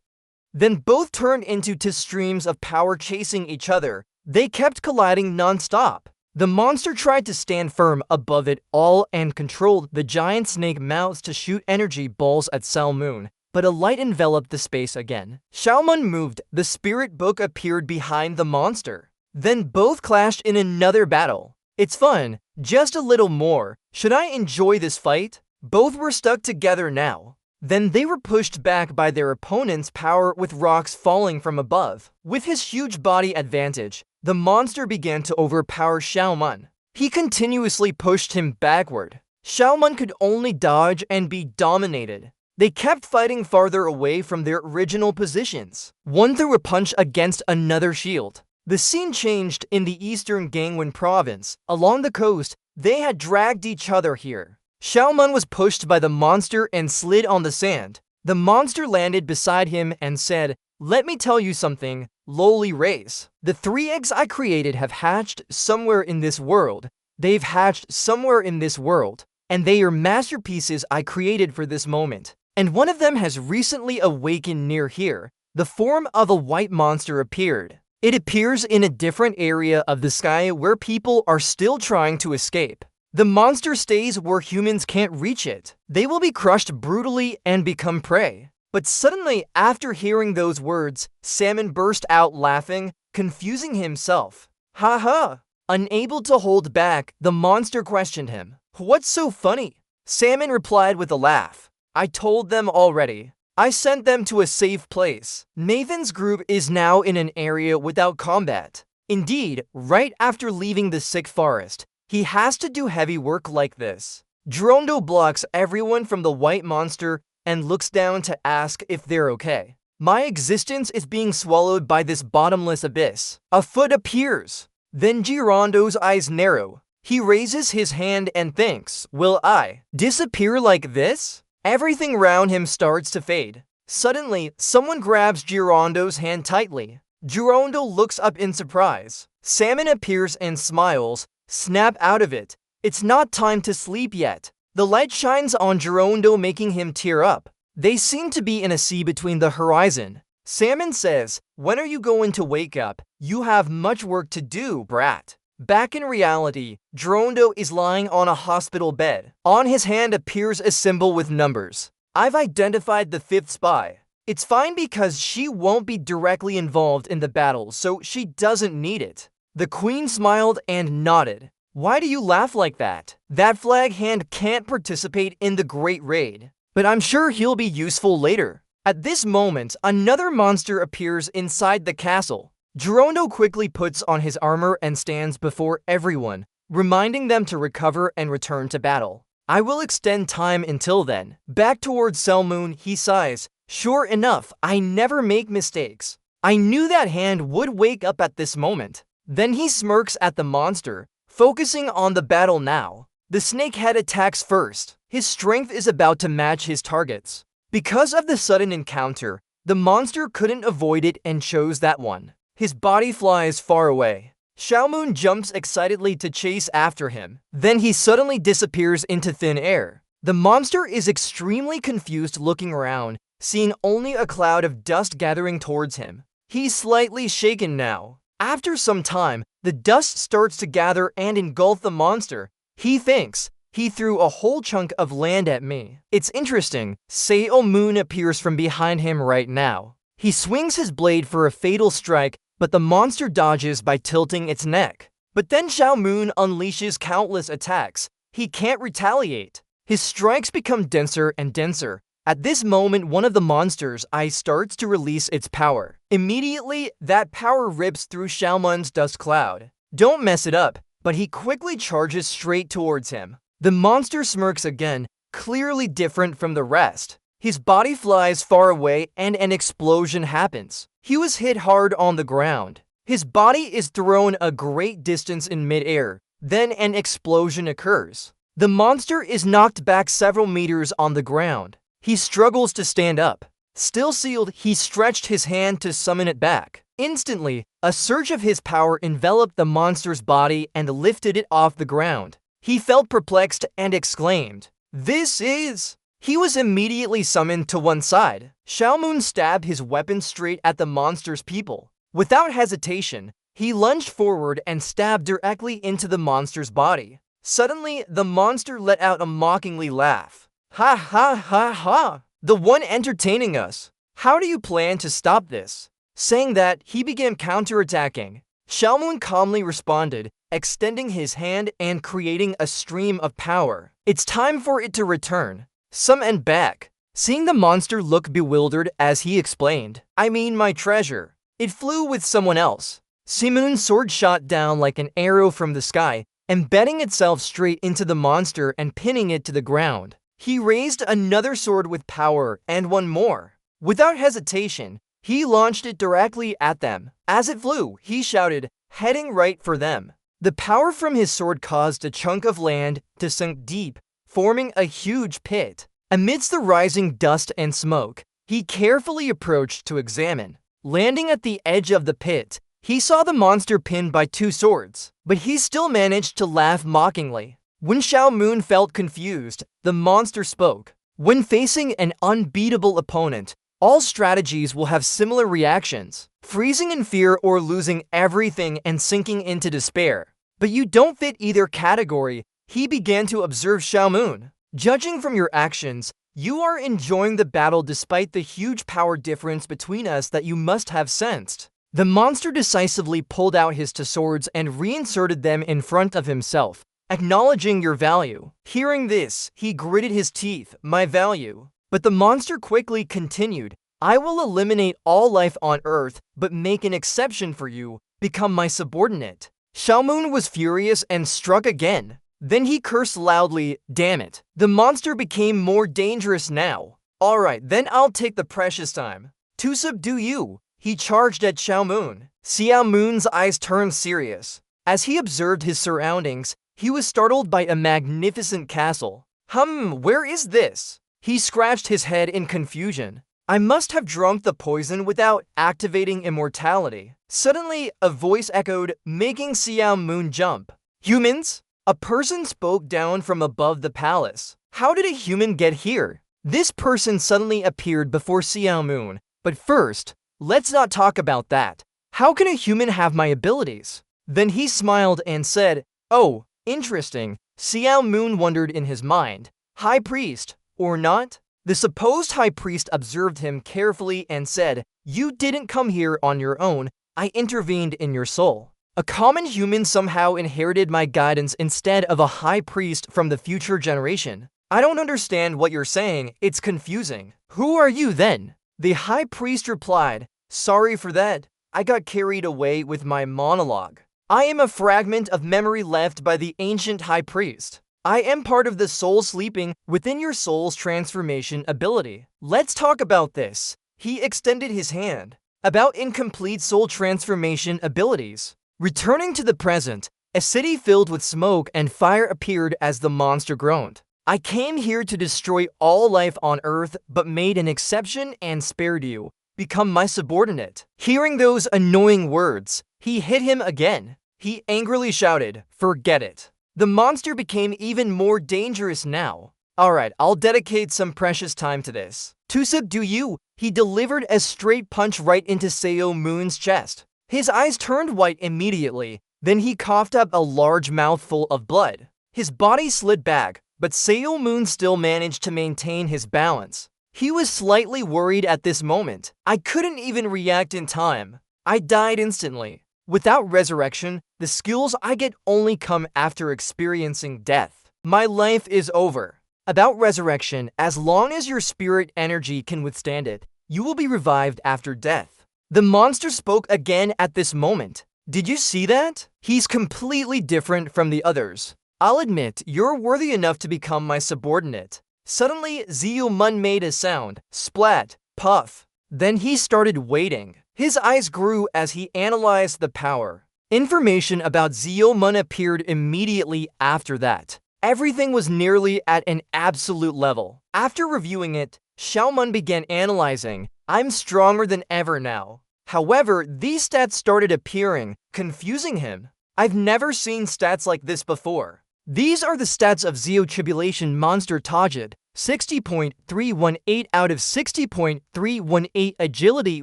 Then both turned into two streams of power chasing each other. They kept colliding non-stop. The monster tried to stand firm above it all and controlled the giant snake mouths to shoot energy balls at Selmoon, but a light enveloped the space again. Xiaoman moved. The spirit book appeared behind the monster. Then both clashed in another battle. It's fun, just a little more. Should I enjoy this fight? Both were stuck together now. Then they were pushed back by their opponent's power with rocks falling from above. With his huge body advantage, the monster began to overpower Xiaoman. He continuously pushed him backward. Xiaoman could only dodge and be dominated. They kept fighting farther away from their original positions. One threw a punch against another shield. The scene changed in the eastern Gangwon province. Along the coast, they had dragged each other here. Xiaoman was pushed by the monster and slid on the sand. The monster landed beside him and said, "Let me tell you something, lowly race. The 3 eggs I created have hatched somewhere in this world. They've hatched somewhere in this world, and they are masterpieces I created for this moment. And one of them has recently awakened near here." The form of a white monster appeared. It appears in a different area of the sky where people are still trying to escape. The monster stays where humans can't reach it. They will be crushed brutally and become prey. But suddenly, after hearing those words, Salmon burst out laughing, confusing himself. "Ha ha!" Unable to hold back, the monster questioned him. "What's so funny?" Salmon replied with a laugh. "I told them already. I sent them to a safe place. Nathan's group is now in an area without combat. Indeed, right after leaving the sick forest, he has to do heavy work like this." Gerondo blocks everyone from the white monster and looks down to ask if they're okay. "My existence is being swallowed by this bottomless abyss." A foot appears. Then Gerondo's eyes narrow. He raises his hand and thinks, "Will I disappear like this?" Everything around him starts to fade. Suddenly, someone grabs Gerondo's hand tightly. Gerondo looks up in surprise. Salmon appears and smiles. "Snap out of it. It's not time to sleep yet." The light shines on Gerondo, making him tear up. They seem to be in a sea between the horizon. Salmon says, "When are you going to wake up? You have much work to do, brat." Back in reality, Gerondo is lying on a hospital bed. On his hand appears a symbol with numbers. "I've identified the 5th spy. It's fine because she won't be directly involved in the battle, so she doesn't need it." The queen smiled and nodded. "Why do you laugh like that? That flag hand can't participate in the Great Raid, but I'm sure he'll be useful later." At this moment, another monster appears inside the castle. Gerondo quickly puts on his armor and stands before everyone, reminding them to recover and return to battle. "I will extend time until then." Back towards Selmoon, he sighs. "Sure enough, I never make mistakes. I knew that hand would wake up at this moment." Then he smirks at the monster, focusing on the battle now. The snakehead attacks first. His strength is about to match his target's. Because of the sudden encounter, the monster couldn't avoid it and chose that one. His body flies far away. Xiaomoon jumps excitedly to chase after him. Then he suddenly disappears into thin air. The monster is extremely confused, looking around, seeing only a cloud of dust gathering towards him. He's slightly shaken now. After some time, the dust starts to gather and engulf the monster. He thinks, "He threw a whole chunk of land at me." It's interesting. Sail Moon appears from behind him right now. He swings his blade for a fatal strike, but the monster dodges by tilting its neck. But then Xiao Moon unleashes countless attacks. He can't retaliate. His strikes become denser and denser. At this moment, one of the monster's eyes starts to release its power. Immediately, that power rips through Xiaomun's dust cloud. Don't mess it up, but he quickly charges straight towards him. The monster smirks again, clearly different from the rest. His body flies far away and an explosion happens. He was hit hard on the ground. His body is thrown a great distance in midair. Then an explosion occurs. The monster is knocked back several meters on the ground. He struggles to stand up. Still sealed, he stretched his hand to summon it back. Instantly, a surge of his power enveloped the monster's body and lifted it off the ground. He felt perplexed and exclaimed, "This is..." He was immediately summoned to one side. Xiaomun stabbed his weapon straight at the monster's people. Without hesitation, he lunged forward and stabbed directly into the monster's body. Suddenly, the monster let out a mockingly laugh. "Ha ha ha ha! The one entertaining us! How do you plan to stop this?" Saying that, he began counterattacking. Xiaomun calmly responded, extending his hand and creating a stream of power. "It's time for it to return. Summon back." Seeing the monster look bewildered as he explained, "I mean my treasure. It flew with someone else." Simon's sword shot down like an arrow from the sky, embedding itself straight into the monster and pinning it to the ground. He raised another sword with power and one more. Without hesitation, he launched it directly at them. As it flew, he shouted, heading right for them. The power from his sword caused a chunk of land to sink deep, forming a huge pit. Amidst the rising dust and smoke, he carefully approached to examine. Landing at the edge of the pit, he saw the monster pinned by two swords, but he still managed to laugh mockingly. When Xiaomun felt confused, the monster spoke. When facing an unbeatable opponent, all strategies will have similar reactions, freezing in fear or losing everything and sinking into despair. But you don't fit either category. He began to observe Xiaomun. Judging from your actions, you are enjoying the battle despite the huge power difference between us that you must have sensed. The monster decisively pulled out his two swords and reinserted them in front of himself, acknowledging your value. Hearing this, he gritted his teeth, "My value." But the monster quickly continued, "I will eliminate all life on Earth, but make an exception for you. Become my subordinate." Xiaomun was furious and struck again. Then he cursed loudly, "Damn it." The monster became more dangerous now. "Alright, then I'll take the precious time to subdue you." He charged at Xiaomun. Xiaomun's eyes turned serious. As he observed his surroundings, he was startled by a magnificent castle. Where is this?" He scratched his head in confusion. "I must have drunk the poison without activating immortality." Suddenly, a voice echoed, making Xiaomun jump. "Humans?" A person spoke down from above the palace. "How did a human get here?" This person suddenly appeared before Xiaomun. "But first, let's not talk about that. How can a human have my abilities?" Then he smiled and said, "Oh, interesting." Xiaomun wondered in his mind, "High priest, or not?" The supposed high priest observed him carefully and said, "You didn't come here on your own. I intervened in your soul. A common human somehow inherited my guidance instead of a high priest from the future generation. I don't understand what you're saying. It's confusing. Who are you then?" The high priest replied, "Sorry for that. I got carried away with my monologue. I am a fragment of memory left by the ancient high priest. I am part of the soul sleeping within your soul's transformation ability. Let's talk about this." He extended his hand. About incomplete soul transformation abilities. Returning to the present, a city filled with smoke and fire appeared as the monster groaned. "I came here to destroy all life on Earth, but made an exception and spared you. Become my subordinate." Hearing those annoying words, he hit him again. He angrily shouted, "Forget it." The monster became even more dangerous now. "Alright, I'll dedicate some precious time to this. To subdue you." He delivered a straight punch right into Xiaomun's chest. His eyes turned white immediately, then he coughed up a large mouthful of blood. His body slid back, but Xiaomun still managed to maintain his balance. He was slightly worried at this moment. "I couldn't even react in time. I died instantly. Without resurrection, the skills I get only come after experiencing death. My life is over." About resurrection, as long as your spirit energy can withstand it, you will be revived after death. The monster spoke again at this moment. Did you see that? He's completely different from the others. I'll admit, you're worthy enough to become my subordinate. Suddenly, Superhuman made a sound. Splat. Puff. Then he started waiting. His eyes grew as he analyzed the power. Information about Superhuman appeared immediately after that. Everything was nearly at an absolute level. After reviewing it, Superhuman began analyzing. I'm stronger than ever now. However, these stats started appearing, confusing him. I've never seen stats like this before. These are the stats of Zeo Tribulation Monster Tajid. 60.318 out of 60.318, agility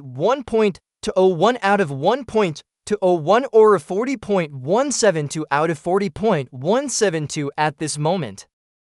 1.201 out of 1.201, or a 40.172 out of 40.172 at this moment.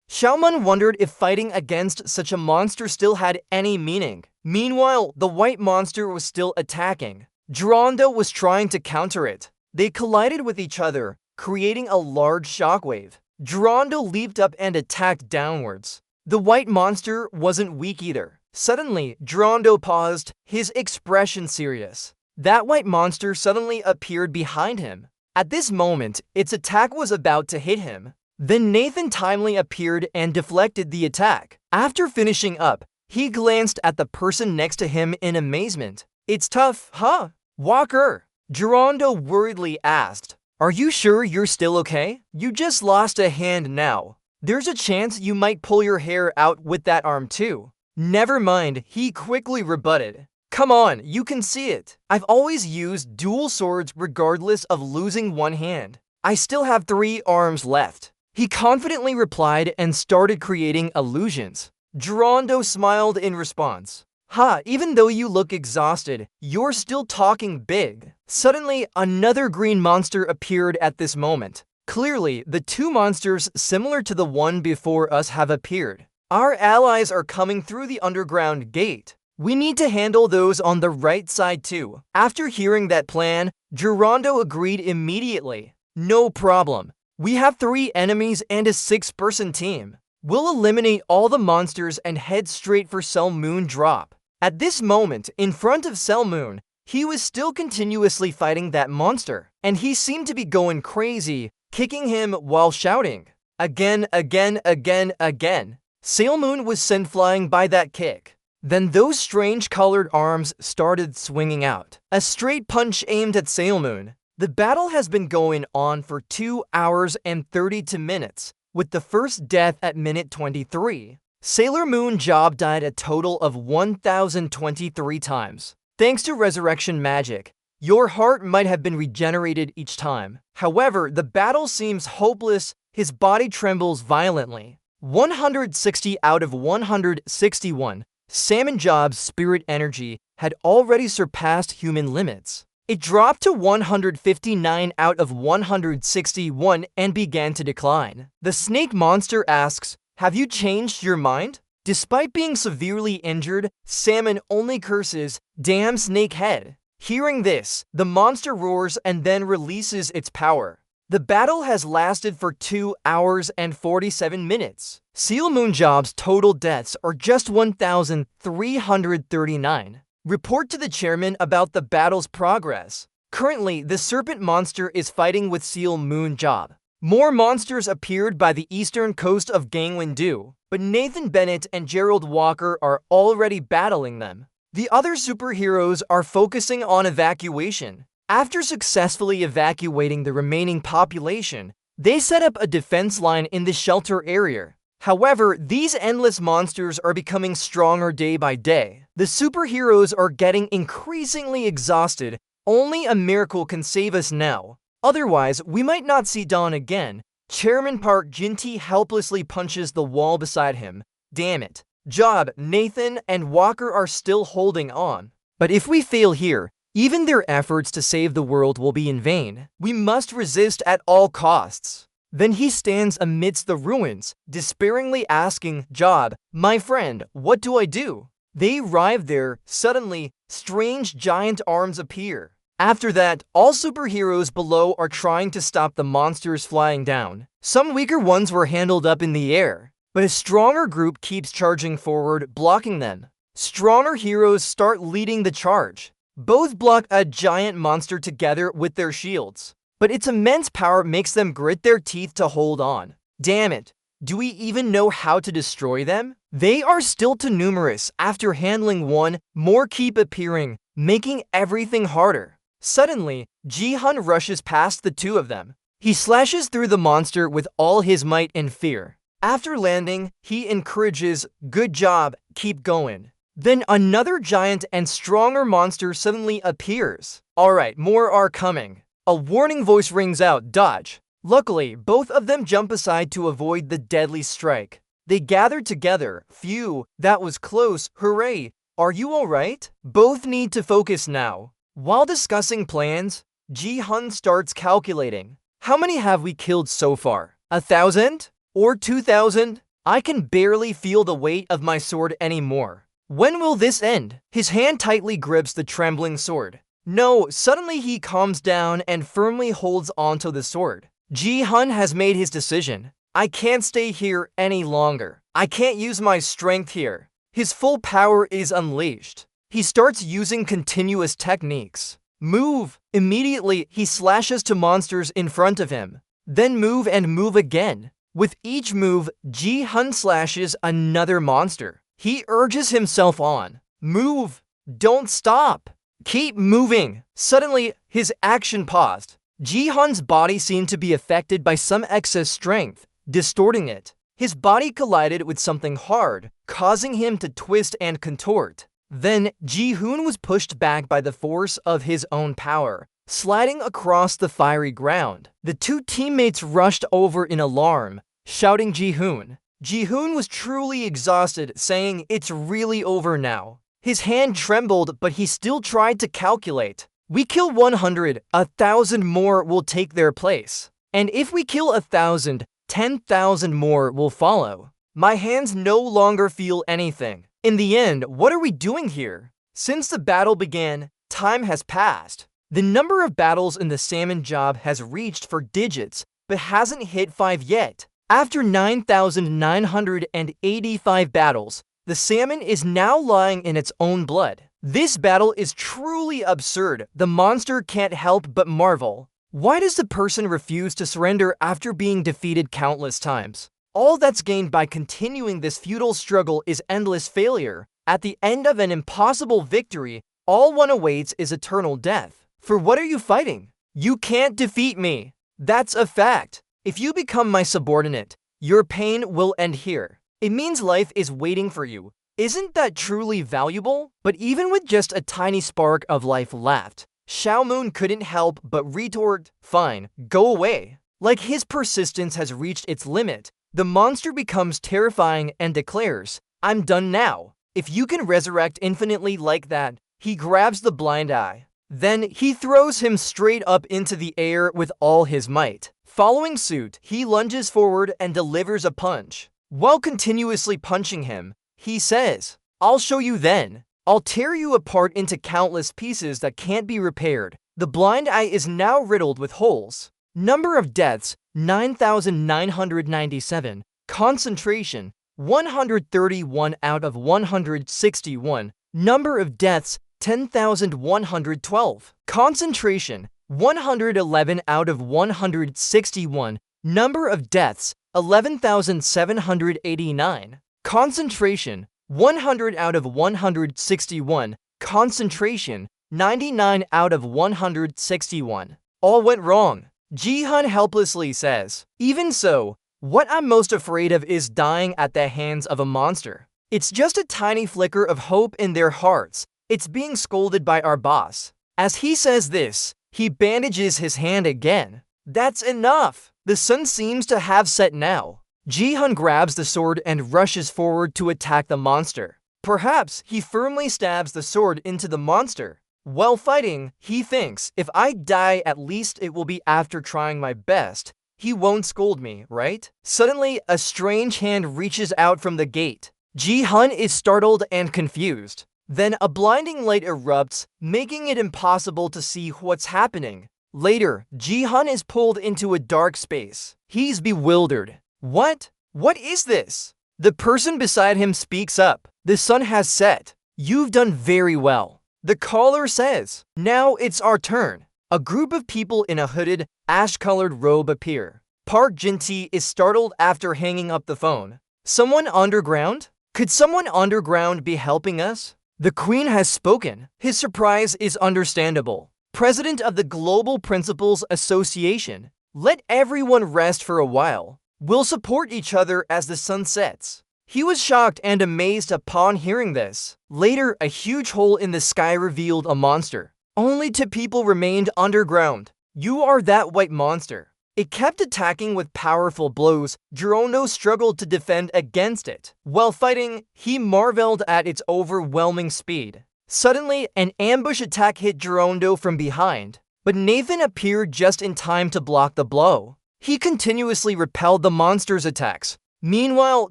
Superhuman wondered if fighting against such a monster still had any meaning. Meanwhile, the white monster was still attacking. Geronto was trying to counter it. They collided with each other, creating a large shockwave. Geronto leaped up and attacked downwards. The white monster wasn't weak either. Suddenly, Geronto paused, his expression serious. That white monster suddenly appeared behind him. At this moment, its attack was about to hit him. Then Nathan timely appeared and deflected the attack. After finishing up, he glanced at the person next to him in amazement. It's tough, huh, Walker? Geronto worriedly asked. Are you sure you're still okay? You just lost a hand now. There's a chance you might pull your hair out with that arm too. Never mind, he quickly rebutted. Come on, you can see it. I've always used dual swords regardless of losing one hand. I still have 3 arms left. He confidently replied and started creating illusions. Geronto smiled in response. Ha, even though you look exhausted, you're still talking big. Suddenly, another green monster appeared at this moment. Clearly, the 2 monsters similar to the one before us have appeared. Our allies are coming through the underground gate. We need to handle those on the right side too. After hearing that plan, Geronto agreed immediately. No problem. We have 3 enemies and a 6-person team. We'll eliminate all the monsters and head straight for Cell Moon Drop. At this moment, in front of Cell Moon, he was still continuously fighting that monster, and he seemed to be going crazy, kicking him while shouting. Again, again, again, again. Cell Moon was sent flying by that kick. Then those strange colored arms started swinging out. A straight punch aimed at Cell Moon. The battle has been going on for 2 hours and 32 minutes, with the first death at minute 23. Sailor Moon Job died a total of 1,023 times. Thanks to resurrection magic, your heart might have been regenerated each time. However, the battle seems hopeless, his body trembles violently. 160 out of 161, Salmon Job's spirit energy had already surpassed human limits. It dropped to 159 out of 161 and began to decline. The snake monster asks, have you changed your mind? Despite being severely injured, Salmon only curses, damn snake head. Hearing this, the monster roars and then releases its power. The battle has lasted for 2 hours and 47 minutes. Seal Moon Job's total deaths are just 1,339. Report to the chairman about the battle's progress. Currently, the serpent monster is fighting with Seal Moon Job. More monsters appeared by the eastern coast of Gangwon-do, but Nathan Bennett and Gerald Walker are already battling them. The other superheroes are focusing on evacuation. After successfully evacuating the remaining population, they set up a defense line in the shelter area. However, these endless monsters are becoming stronger day by day. The superheroes are getting increasingly exhausted. Only a miracle can save us now. Otherwise, we might not see dawn again. Chairman Park Jin-tae helplessly punches the wall beside him. Damn it. Job, Nathan, and Walker are still holding on. But if we fail here, even their efforts to save the world will be in vain. We must resist at all costs. Then he stands amidst the ruins, despairingly asking Job, my friend, what do I do? They arrive there. Suddenly, strange giant arms appear. After that, all superheroes below are trying to stop the monsters flying down. Some weaker ones were handled up in the air. but a stronger group keeps charging forward, blocking them. Stronger heroes start leading the charge. Both block a giant monster together with their shields, but its immense power makes them grit their teeth to hold on. Damn it, do we even know how to destroy them? They are still too numerous. After handling one, more keep appearing, making everything harder. Suddenly, Ji-hun rushes past the two of them. He slashes through the monster with all his might and fear. After landing, he encourages, "Good job, keep going." Then another giant and stronger monster suddenly appears. Alright, more are coming. A warning voice rings out, "Dodge." Luckily, both of them jump aside to avoid the deadly strike. They gather together. Phew, that was close, hooray. Are you alright? Both need to focus now. While discussing plans, Ji-hun starts calculating. How many have we killed so far? 1,000? Or 2,000? I can barely feel the weight of my sword anymore. When will this end? His hand tightly grips the trembling sword. No, suddenly he calms down and firmly holds onto the sword. Ji-hun has made his decision. I can't stay here any longer. I can't use my strength here. His full power is unleashed. He starts using continuous techniques. Move! Immediately, he slashes to monsters in front of him. Then move and move again. With each move, Ji-hun slashes another monster. He urges himself on. Move! Don't stop! Keep moving! Suddenly, his action paused. Ji-hun's body seemed to be affected by some excess strength, distorting it. His body collided with something hard, causing him to twist and contort. Then, Ji-hun was pushed back by the force of his own power, sliding across the fiery ground. The two teammates rushed over in alarm, shouting Ji-hun. Ji-hun was truly exhausted, saying, "It's really over now." His hand trembled, but he still tried to calculate. We kill 100, 1,000 more will take their place. And if we kill 1,000, 10,000 more will follow. My hands no longer feel anything. In the end, what are we doing here? Since the battle began, time has passed. The number of battles in the salmon job has reached for digits, but hasn't hit 5 yet. After 9,985 battles, the salmon is now lying in its own blood. This battle is truly absurd. The monster can't help but marvel. Why does the person refuse to surrender after being defeated countless times? All that's gained by continuing this futile struggle is endless failure. At the end of an impossible victory, all one awaits is eternal death. For what are you fighting? You can't defeat me. That's a fact. If you become my subordinate, your pain will end here. It means life is waiting for you. Isn't that truly valuable? But even with just a tiny spark of life left, Xiaomoon couldn't help but retort, "Fine, go away." Like his persistence has reached its limit, the monster becomes terrifying and declares, "I'm done now." If you can resurrect infinitely like that, he grabs the blind eye. Then he throws him straight up into the air with all his might. Following suit, he lunges forward and delivers a punch. While continuously punching him, he says, "I'll show you then. I'll tear you apart into countless pieces that can't be repaired." The blind eye is now riddled with holes. Number of deaths, 9,997. Concentration, 131 out of 161. Number of deaths, 10,112. Concentration, 111 out of 161. Number of deaths, 11,789. Concentration, 100 out of 161. Concentration, 99 out of 161. All went wrong. Ji-hun helplessly says, "Even so, what I'm most afraid of is dying at the hands of a monster. It's just a tiny flicker of hope in their hearts. It's being scolded by our boss." As he says this, he bandages his hand again. That's enough. The sun seems to have set now. Ji-hun grabs the sword and rushes forward to attack the monster. Perhaps he firmly stabs the sword into the monster. While fighting, he thinks, if I die, at least it will be after trying my best. He won't scold me, right? Suddenly, a strange hand reaches out from the gate. Ji-hun is startled and confused. Then a blinding light erupts, making it impossible to see what's happening. Later, Ji-hun is pulled into a dark space. He's bewildered. What is this? The person beside him speaks up. The sun has set. You've done very well. The caller says, now it's our turn. A group of people in a hooded, ash-colored robe appear. Park Jin-tae is startled after hanging up the phone. Someone underground? Could someone underground be helping us? The queen has spoken. His surprise is understandable. President of the Global Principals Association. Let everyone rest for a while. We'll support each other as the sun sets. He was shocked and amazed upon hearing this. Later, a huge hole in the sky revealed a monster. Only 2 people remained underground. You are that white monster. It kept attacking with powerful blows. Gerondo struggled to defend against it. While fighting, he marveled at its overwhelming speed. Suddenly, an ambush attack hit Gerondo from behind, but Nathan appeared just in time to block the blow. He continuously repelled the monster's attacks. Meanwhile,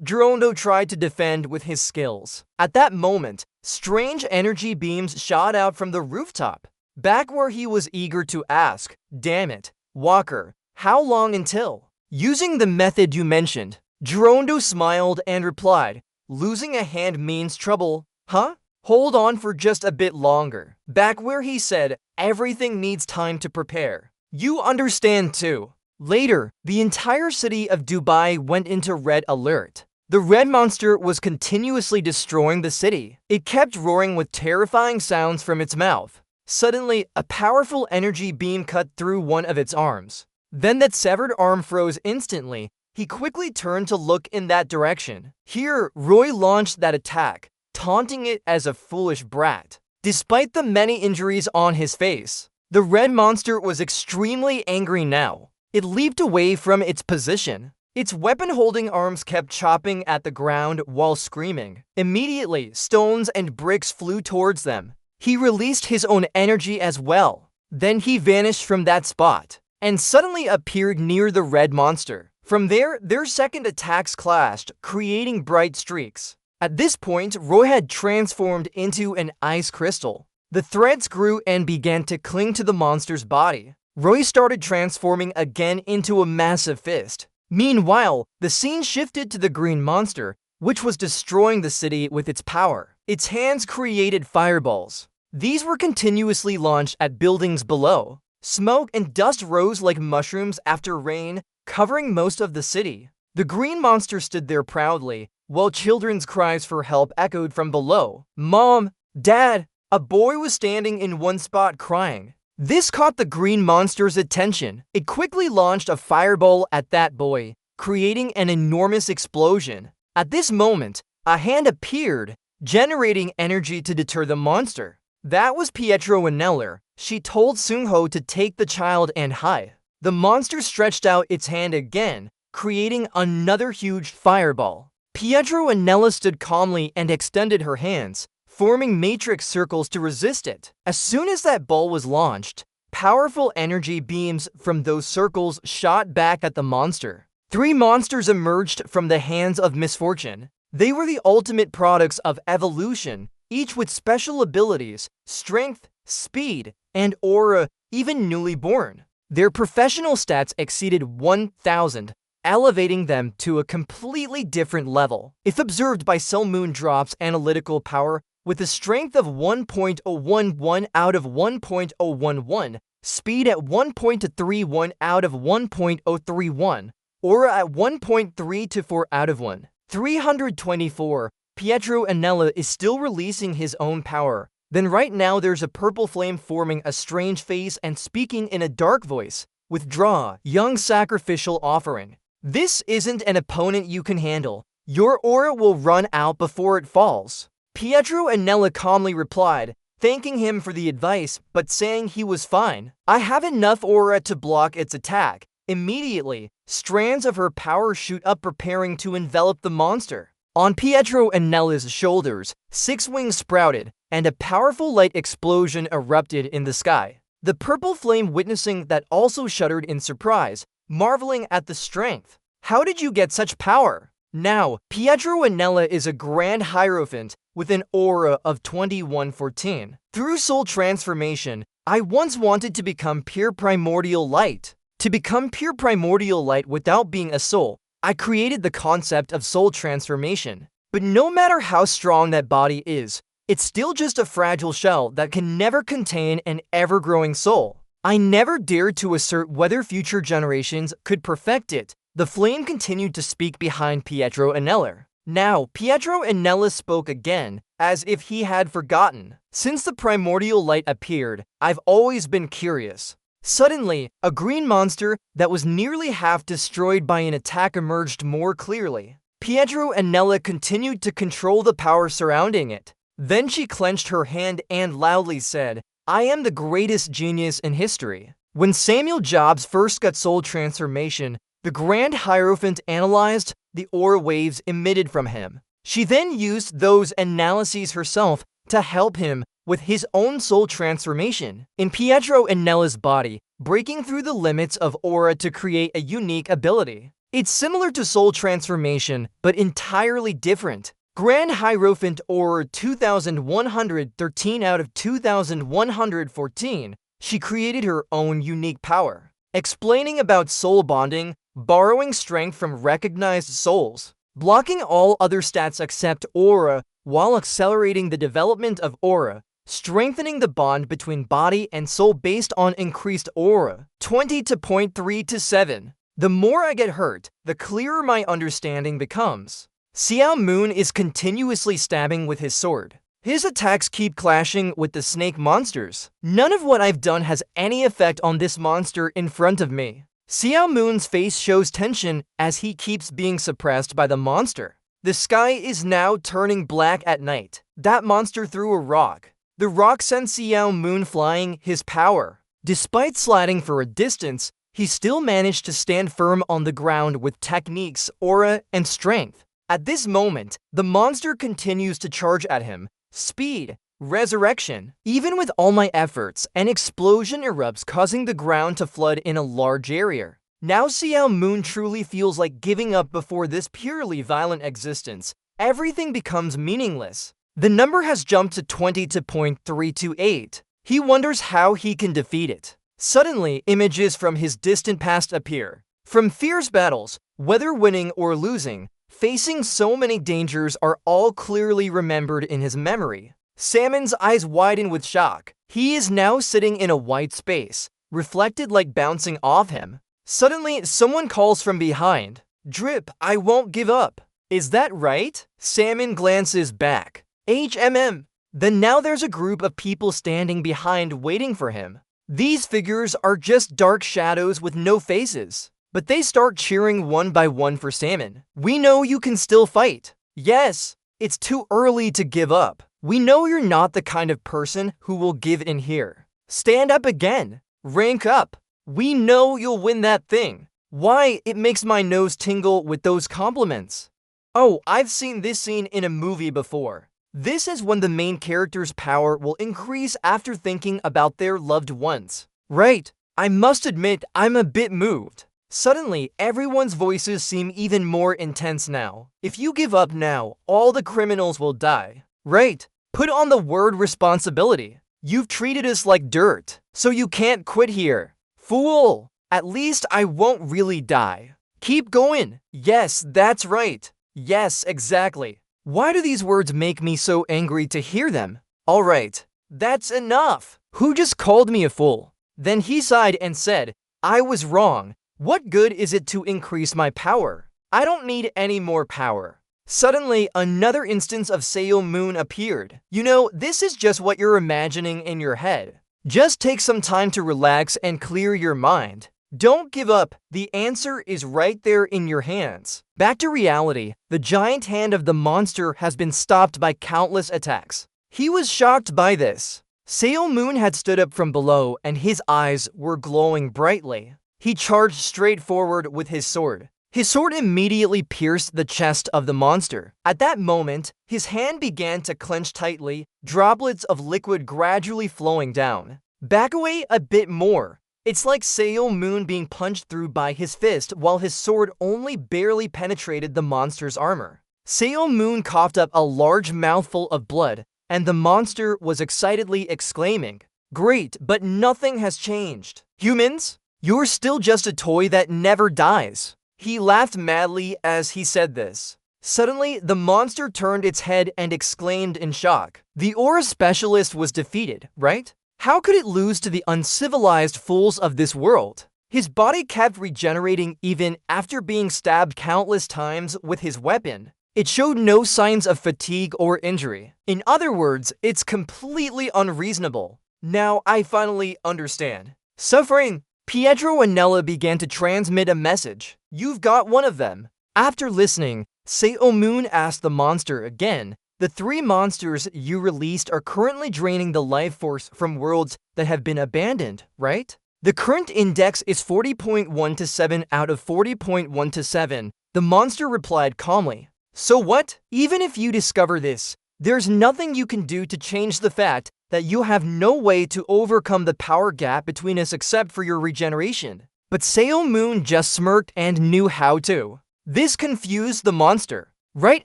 Gerondo tried to defend with his skills. At that moment, strange energy beams shot out from the rooftop. Back where he was eager to ask, damn it, Walker, how long until? Using the method you mentioned, Gerondo smiled and replied, losing a hand means trouble, huh? Hold on for just a bit longer. Back where he said, everything needs time to prepare. You understand too. Later, the entire city of Dubai went into red alert. The red monster was continuously destroying the city. It kept roaring with terrifying sounds from its mouth. Suddenly, a powerful energy beam cut through one of its arms. Then that severed arm froze instantly. He quickly turned to look in that direction. Here, Roy launched that attack, taunting it as a foolish brat. Despite the many injuries on his face, the red monster was extremely angry now. It leaped away from its position. Its weapon-holding arms kept chopping at the ground while screaming. Immediately, stones and bricks flew towards them. He released his own energy as well. Then he vanished from that spot, and suddenly appeared near the red monster. From there, their second attacks clashed, creating bright streaks. At this point, Roy had transformed into an ice crystal. The threads grew and began to cling to the monster's body. Roy started transforming again into a massive fist. Meanwhile, the scene shifted to the green monster, which was destroying the city with its power. Its hands created fireballs. These were continuously launched at buildings below. Smoke and dust rose like mushrooms after rain, covering most of the city. The green monster stood there proudly, while children's cries for help echoed from below. Mom, Dad, a boy was standing in one spot crying. This caught the green monster's attention. It quickly launched a fireball at that boy, creating an enormous explosion. At this moment, a hand appeared, generating energy to deter the monster. That was Pietro Anelli. She told Seung-ho to take the child and hide. The monster stretched out its hand again, creating another huge fireball. Pietro Anelli stood calmly and extended her hands, forming matrix circles to resist it. As soon as that ball was launched, powerful energy beams from those circles shot back at the monster. 3 monsters emerged from the hands of misfortune. They were the ultimate products of evolution, each with special abilities, strength, speed, and aura, even newly born. Their professional stats exceeded 1,000, elevating them to a completely different level. If observed by Cell Moon Drop's analytical power, with a strength of 1.011 out of 1.011, speed at 1.31 out of 1.031, aura at 1.324 out of 1. 324, Pietro Anelli is still releasing his own power. Then right now there's a purple flame forming a strange face and speaking in a dark voice. Withdraw, young sacrificial offering. This isn't an opponent you can handle. Your aura will run out before it falls. Pietro Anelli calmly replied, thanking him for the advice, but saying he was fine. I have enough aura to block its attack. Immediately, strands of her power shoot up preparing to envelop the monster. On Pietro Anelli's shoulders, 6 wings sprouted, and a powerful light explosion erupted in the sky. The purple flame witnessing that also shuddered in surprise, marveling at the strength. How did you get such power? Now, Pietro Anelli is a Grand Hierophant with an aura of 2114. Through soul transformation, I once wanted to become pure primordial light. To become pure primordial light without being a soul, I created the concept of soul transformation. But no matter how strong that body is, it's still just a fragile shell that can never contain an ever-growing soul. I never dared to assert whether future generations could perfect it. The flame continued to speak behind Pietro Anelli. Now, Pietro Anelli spoke again, as if he had forgotten. Since the primordial light appeared, I've always been curious. Suddenly, a green monster that was nearly half destroyed by an attack emerged more clearly. Pietro Anelli continued to control the power surrounding it. Then she clenched her hand and loudly said, "I am the greatest genius in history." When Samuel Jobs first got soul transformation, the Grand Hierophant analyzed the aura waves emitted from him. She then used those analyses herself to help him with his own soul transformation in Pietro Anelli's body, breaking through the limits of aura to create a unique ability. It's similar to soul transformation, but entirely different. Grand Hierophant Aura 2113 out of 2114, she created her own unique power, explaining about soul bonding, borrowing strength from recognized souls, blocking all other stats except aura, while accelerating the development of aura, strengthening the bond between body and soul based on increased aura. 20 to 0.3 to 7. The more I get hurt, the clearer my understanding becomes. Xiao Moon is continuously stabbing with his sword. His attacks keep clashing with the snake monsters. None of what I've done has any effect on this monster in front of me. Xiao Moon's face shows tension as he keeps being suppressed by the monster. The sky is now turning black at night. That monster threw a rock. The rock sent Xiao Moon flying, his power. Despite sliding for a distance, he still managed to stand firm on the ground with techniques, aura, and strength. At this moment, the monster continues to charge at him. Speed, resurrection. Even with all my efforts, an explosion erupts, causing the ground to flood in a large area. Now Xiao Moon truly feels like giving up before this purely violent existence. Everything becomes meaningless. The number has jumped to 20 to 0.328. He wonders how he can defeat it. Suddenly, images from his distant past appear. From fierce battles, whether winning or losing, facing so many dangers are all clearly remembered in his memory. Salmon's eyes widen with shock. He is now sitting in a white space, reflected like bouncing off him. Suddenly, someone calls from behind. "Drip, I won't give up." Is that right? Salmon glances back. HMM. Then now there's a group of people standing behind waiting for him. These figures are just dark shadows with no faces. But they start cheering one by one for Salmon. "We know you can still fight." "Yes, it's too early to give up. We know you're not the kind of person who will give in here. Stand up again. Rank up. We know you'll win that thing." Why, it makes my nose tingle with those compliments. Oh, I've seen this scene in a movie before. This is when the main character's power will increase after thinking about their loved ones. Right, I must admit I'm a bit moved. Suddenly, everyone's voices seem even more intense now. If you give up now, all the criminals will die. Right, put on the word responsibility. You've treated us like dirt, so you can't quit here. Fool! At least I won't really die. Keep going. Yes, that's right. Yes, exactly. Why do these words make me so angry to hear them? All right, that's enough. Who just called me a fool? Then he sighed and said, "I was wrong. What good is it to increase my power? I don't need any more power." Suddenly, another instance of Xiao Moon appeared. You know, this is just what you're imagining in your head. Just take some time to relax and clear your mind. Don't give up. The answer is right there in your hands. Back to reality, the giant hand of the monster has been stopped by countless attacks. He was shocked by this. Xiao Moon had stood up from below and his eyes were glowing brightly. He charged straight forward with his sword. His sword immediately pierced the chest of the monster. At that moment, his hand began to clench tightly, droplets of liquid gradually flowing down. Back away a bit more. It's like Xiao Moon being punched through by his fist while his sword only barely penetrated the monster's armor. Xiao Moon coughed up a large mouthful of blood, and the monster was excitedly exclaiming, "Great, but nothing has changed. Humans? You're still just a toy that never dies. He laughed madly as he said this. Suddenly, the monster turned its head and exclaimed in shock. The aura specialist was defeated, right? How could it lose to the uncivilized fools of this world? His body kept regenerating even after being stabbed countless times with his weapon. It showed no signs of fatigue or injury. In other words, it's completely unreasonable. Now I finally understand. Suffering, Pietro and Nella began to transmit a message. You've got one of them. After listening, Superhuman asked the monster again, the 3 monsters you released are currently draining the life force from worlds that have been abandoned, right? The current index is 40.127 out of 40.127. The monster replied calmly. So what? Even if you discover this, there's nothing you can do to change the fact that you have no way to overcome the power gap between us except for your regeneration. But Superhuman just smirked and knew how to. This confused the monster. Right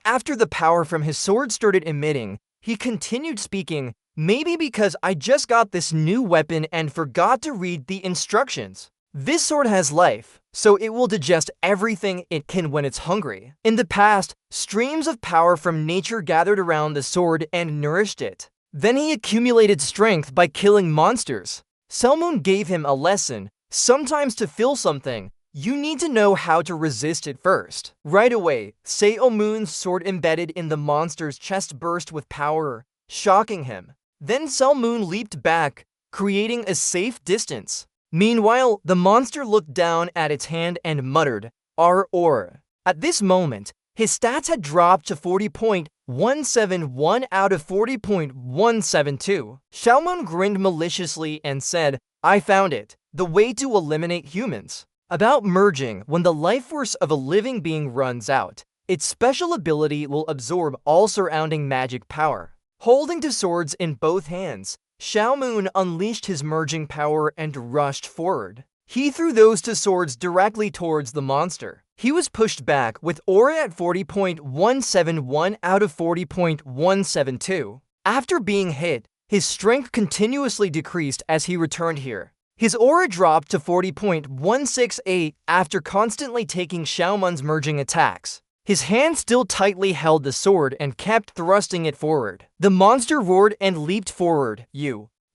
after the power from his sword started emitting, he continued speaking, maybe because I just got this new weapon and forgot to read the instructions. This sword has life, so it will digest everything it can when it's hungry. In the past, streams of power from nature gathered around the sword and nourished it. Then he accumulated strength by killing monsters. Superhuman gave him a lesson. Sometimes to feel something, you need to know how to resist it first. Right away, Superhuman's sword embedded in the monster's chest burst with power, shocking him. Then Superhuman leaped back, creating a safe distance. Meanwhile, the monster looked down at its hand and muttered, "Aura." At this moment, his stats had dropped to 40.171 out of 40.172. Superhuman grinned maliciously and said, I found it, the way to eliminate humans. About merging, when the life force of a living being runs out, its special ability will absorb all surrounding magic power. Holding two swords in both hands, Superhuman unleashed his merging power and rushed forward. He threw those 2 swords directly towards the monster. He was pushed back with aura at 40.171 out of 40.172. After being hit, his strength continuously decreased as he returned here. His aura dropped to 40.168 after constantly taking Superhuman's merging attacks. His hand still tightly held the sword and kept thrusting it forward. The monster roared and leaped forward,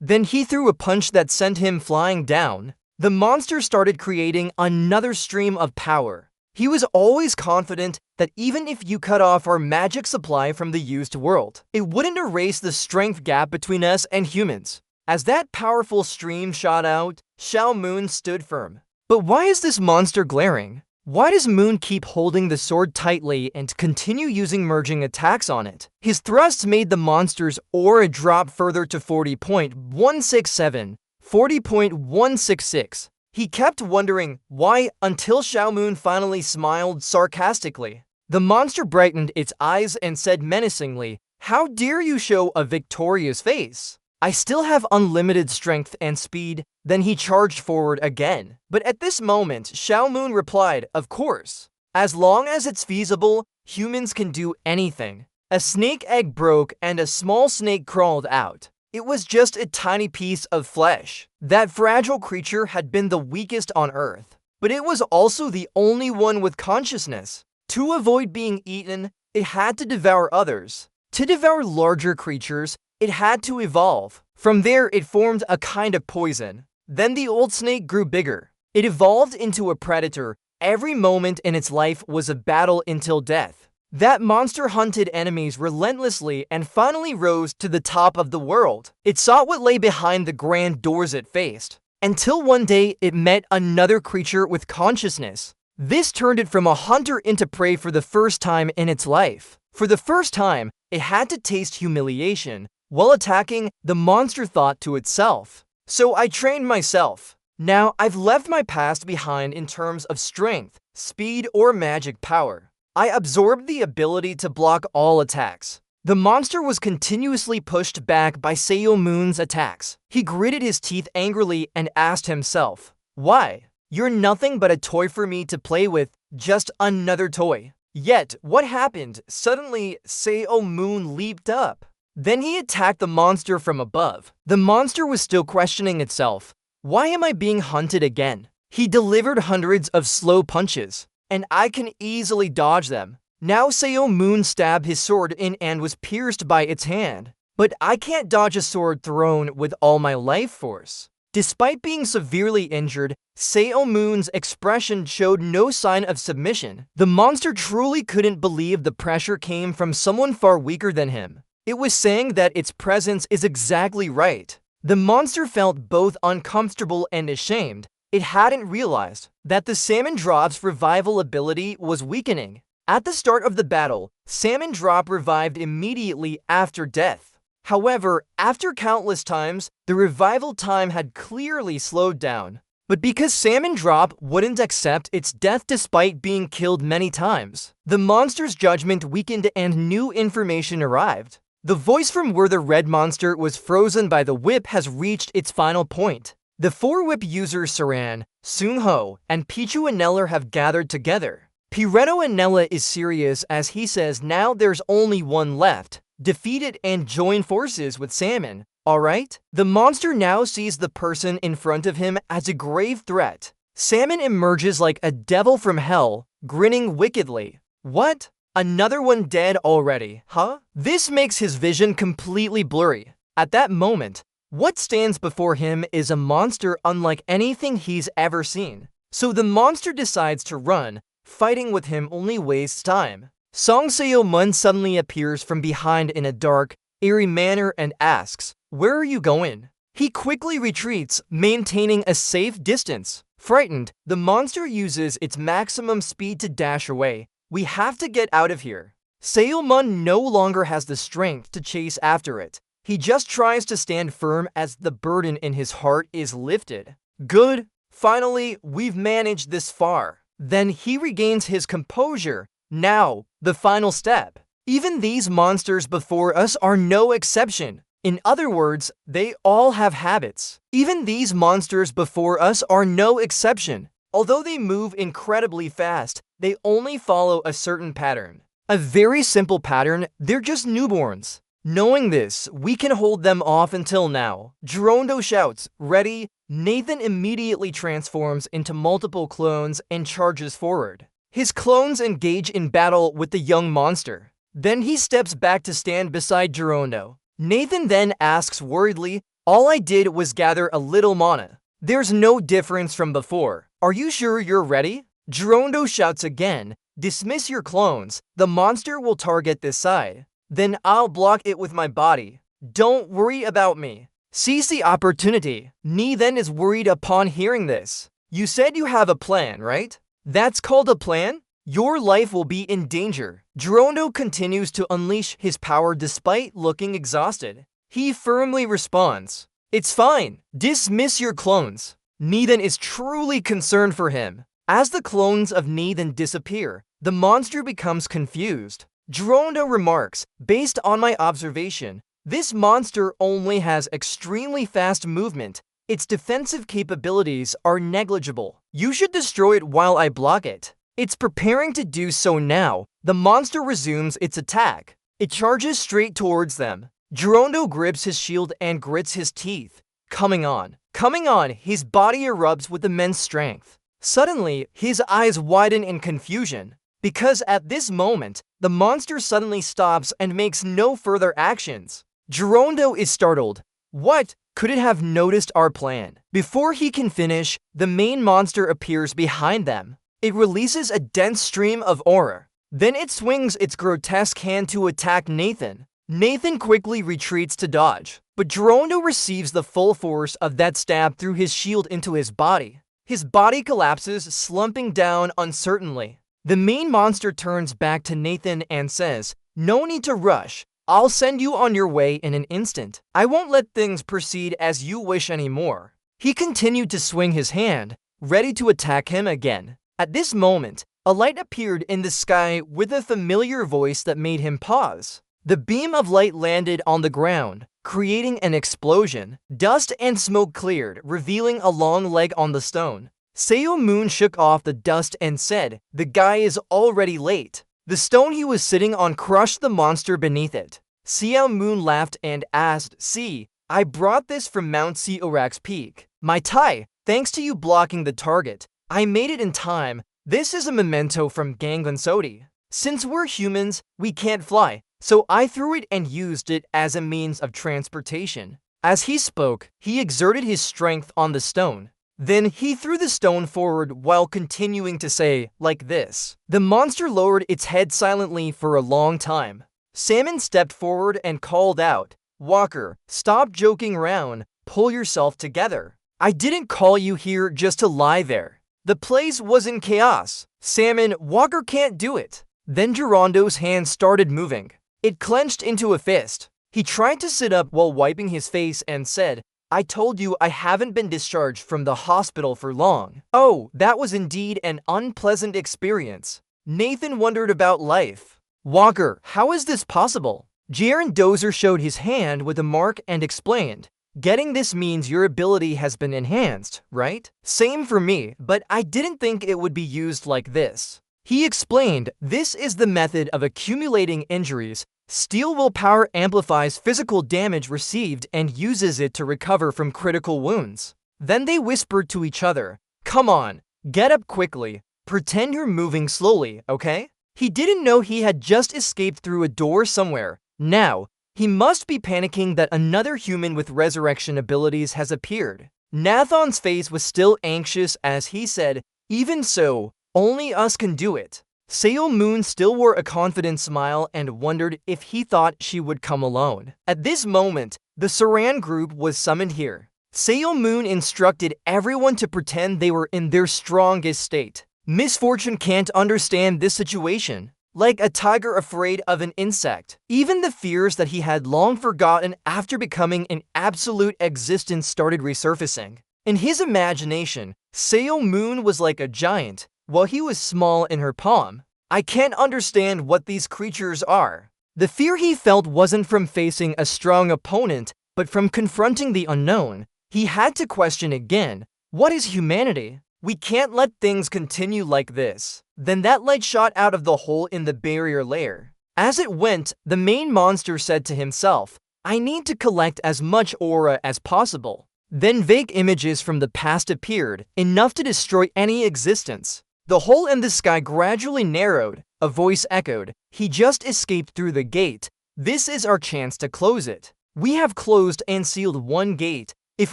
Then he threw a punch that sent him flying down. The monster started creating another stream of power. He was always confident that even if you cut off our magic supply from the used world, it wouldn't erase the strength gap between us and humans. As that powerful stream shot out, Superhuman stood firm. But why is this monster glaring? Why does Moon keep holding the sword tightly and continue using merging attacks on it? His thrusts made the monster's aura drop further to 40.167, 40.166. He kept wondering why until Superhuman finally smiled sarcastically. The monster brightened its eyes and said menacingly, How dare you show a victorious face? I still have unlimited strength and speed. Then he charged forward again. But at this moment, Superhuman replied, Of course. As long as it's feasible, humans can do anything. A snake egg broke and a small snake crawled out. It was just a tiny piece of flesh. That fragile creature had been the weakest on Earth. But it was also the only one with consciousness. To avoid being eaten, it had to devour others. To devour larger creatures, it had to evolve. From there, it formed a kind of poison. Then the old snake grew bigger. It evolved into a predator. Every moment in its life was a battle until death. That monster hunted enemies relentlessly and finally rose to the top of the world. It saw what lay behind the grand doors it faced. Until one day, it met another creature with consciousness. This turned it from a hunter into prey for the first time in its life. For the first time, it had to taste humiliation. While attacking, the monster thought to itself, So I trained myself. Now I've left my past behind in terms of strength, speed, or magic power. I absorbed the ability to block all attacks. The monster was continuously pushed back by Superhuman's attacks. He gritted his teeth angrily and asked himself, Why? You're nothing but a toy for me to play with, just another toy. Yet, what happened? Suddenly, Superhuman leaped up. Then he attacked the monster from above. The monster was still questioning itself. Why am I being hunted again? He delivered hundreds of slow punches. and I can easily dodge them. Now Superhuman stabbed his sword in and was pierced by its hand. But I can't dodge a sword thrown with all my life force. Despite being severely injured, Superhuman's expression showed no sign of submission. The monster truly couldn't believe the pressure came from someone far weaker than him. It was saying that its presence is exactly right. The monster felt both uncomfortable and ashamed. It hadn't realized that the Salmon Drop's revival ability was weakening. At the start of the battle, Salmon Drop revived immediately after death. However, after countless times, the revival time had clearly slowed down. But because Salmon Drop wouldn't accept its death despite being killed many times, the monster's judgment weakened and new information arrived. The voice from where the red monster was frozen by the whip has reached its final point. The 4 whip users Saran, Sungho, and Pichu and Neller have gathered together. Piretto and Nella is serious as he says now there's only one left. Defeat it and join forces with Salmon, alright? The monster now sees the person in front of him as a grave threat. Salmon emerges like a devil from hell, grinning wickedly. What? Another one dead already, huh? This makes his vision completely blurry. At that moment, what stands before him is a monster unlike anything he's ever seen. So the monster decides to run. Fighting with him only wastes time. Song Superhuman suddenly appears from behind in a dark, eerie manner and asks, "Where are you going?" He quickly retreats, maintaining a safe distance. Frightened, the monster uses its maximum speed to dash away. We have to get out of here. Superhuman no longer has the strength to chase after it. He just tries to stand firm as the burden in his heart is lifted. Good. Finally, we've managed this far. Then he regains his composure. Now, the final step. Even these monsters before us are no exception. In other words, they all have habits. Even these monsters before us are no exception. Although they move incredibly fast, they only follow a certain pattern. A very simple pattern, they're just newborns. Knowing this, we can hold them off until now. Gerondo shouts, "Ready?" Nathan immediately transforms into multiple clones and charges forward. His clones engage in battle with the young monster. Then he steps back to stand beside Gerondo. Nathan then asks worriedly, "All I did was gather a little mana. There's no difference from before. Are you sure you're ready?" Gerondo shouts again, "Dismiss your clones. The monster will target this side. Then I'll block it with my body. Don't worry about me." Seize the opportunity. Ni then is worried upon hearing this. "You said you have a plan, right? That's called a plan? Your life will be in danger." Gerondo continues to unleash his power despite looking exhausted. He firmly responds, "It's fine. Dismiss your clones." Ni is truly concerned for him. As the clones of Ni disappear, the monster becomes confused. Gerondo remarks, "Based on my observation, this monster only has extremely fast movement. Its defensive capabilities are negligible. You should destroy it while I block it." It's preparing to do so now. The monster resumes its attack. It charges straight towards them. Gerondo grips his shield and grits his teeth. Coming on. Coming on, his body erupts with immense strength. Suddenly, his eyes widen in confusion. Because at this moment, the monster suddenly stops and makes no further actions. Gerondo is startled. What? Could it have noticed our plan? Before he can finish, the main monster appears behind them. It releases a dense stream of aura. Then it swings its grotesque hand to attack Nathan. Nathan quickly retreats to dodge, but Gerondo receives the full force of that stab through his shield into his body. His body collapses, slumping down uncertainly. The main monster turns back to Nathan and says, "No need to rush. I'll send you on your way in an instant. I won't let things proceed as you wish anymore." He continued to swing his hand, ready to attack him again. At this moment, a light appeared in the sky with a familiar voice that made him pause. The beam of light landed on the ground, creating an explosion. Dust and smoke cleared, revealing a long leg on the stone. Superhuman shook off the dust and said, "The guy is already late." The stone he was sitting on crushed the monster beneath it. Superhuman laughed and asked, "See, I brought this from Mount Seorak's peak. My Tai, thanks to you blocking the target, I made it in time. This is a memento from Gangan Sodi. Since we're humans, we can't fly, so I threw it and used it as a means of transportation. As he spoke, he exerted his strength on the stone. Then he threw the stone forward while continuing to say, like this. The monster lowered its head silently for a long time. Salmon stepped forward and called out, "Walker, stop joking around, pull yourself together. I didn't call you here just to lie there. The place was in chaos. Salmon, Walker can't do it." Then Gerondo's hand started moving. It clenched into a fist. He tried to sit up while wiping his face and said, "I told you I haven't been discharged from the hospital for long." Oh, that was indeed an unpleasant experience. Nathan wondered about life. "Walker, how is this possible?" Jaren Dozer showed his hand with a mark and explained, "Getting this means your ability has been enhanced, right? Same for me, but I didn't think it would be used like this." He explained, "This is the method of accumulating injuries. Steel willpower amplifies physical damage received and uses it to recover from critical wounds." Then they whispered to each other, "Come on, get up quickly. Pretend you're moving slowly, okay?" He didn't know he had just escaped through a door somewhere. Now, he must be panicking that another human with resurrection abilities has appeared. Nathon's face was still anxious as he said, "Even so, only us can do it." Sail Moon still wore a confident smile and wondered if he thought she would come alone. At this moment, the Saran group was summoned here. Sail Moon instructed everyone to pretend they were in their strongest state. Misfortune can't understand this situation. Like a tiger afraid of an insect, even the fears that he had long forgotten after becoming an absolute existence started resurfacing. In his imagination, Sail Moon was like a giant, while he was small in her palm. "I can't understand what these creatures are." The fear he felt wasn't from facing a strong opponent, but from confronting the unknown. He had to question again, what is humanity? We can't let things continue like this. Then that light shot out of the hole in the barrier layer. As it went, the main monster said to himself, "I need to collect as much aura as possible." Then vague images from the past appeared, enough to destroy any existence. The hole in the sky gradually narrowed. A voice echoed, "He just escaped through the gate. This is our chance to close it. We have closed and sealed one gate. If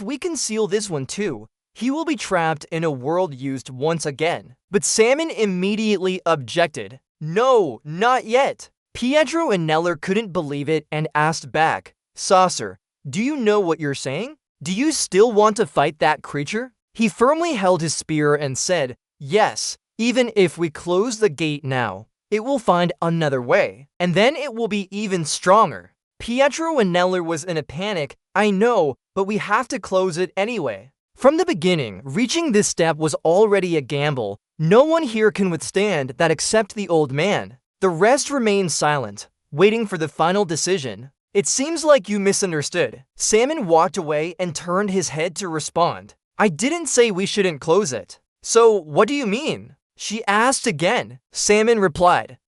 we can seal this one too, he will be trapped in a world used once again." But Salmon immediately objected. "No, not yet." Pietro and Neller couldn't believe it and asked back, "Saucer, do you know what you're saying? Do you still want to fight that creature?" He firmly held his spear and said, "Yes, even if we close the gate now, it will find another way, and then it will be even stronger." Pietro and Neller was in a panic. "I know, but we have to close it anyway." From the beginning, reaching this step was already a gamble. No one here can withstand that except the old man. The rest remained silent, waiting for the final decision. "It seems like you misunderstood." Salmon walked away and turned his head to respond. "I didn't say we shouldn't close it." "So, what do you mean?" she asked again. Salmon replied,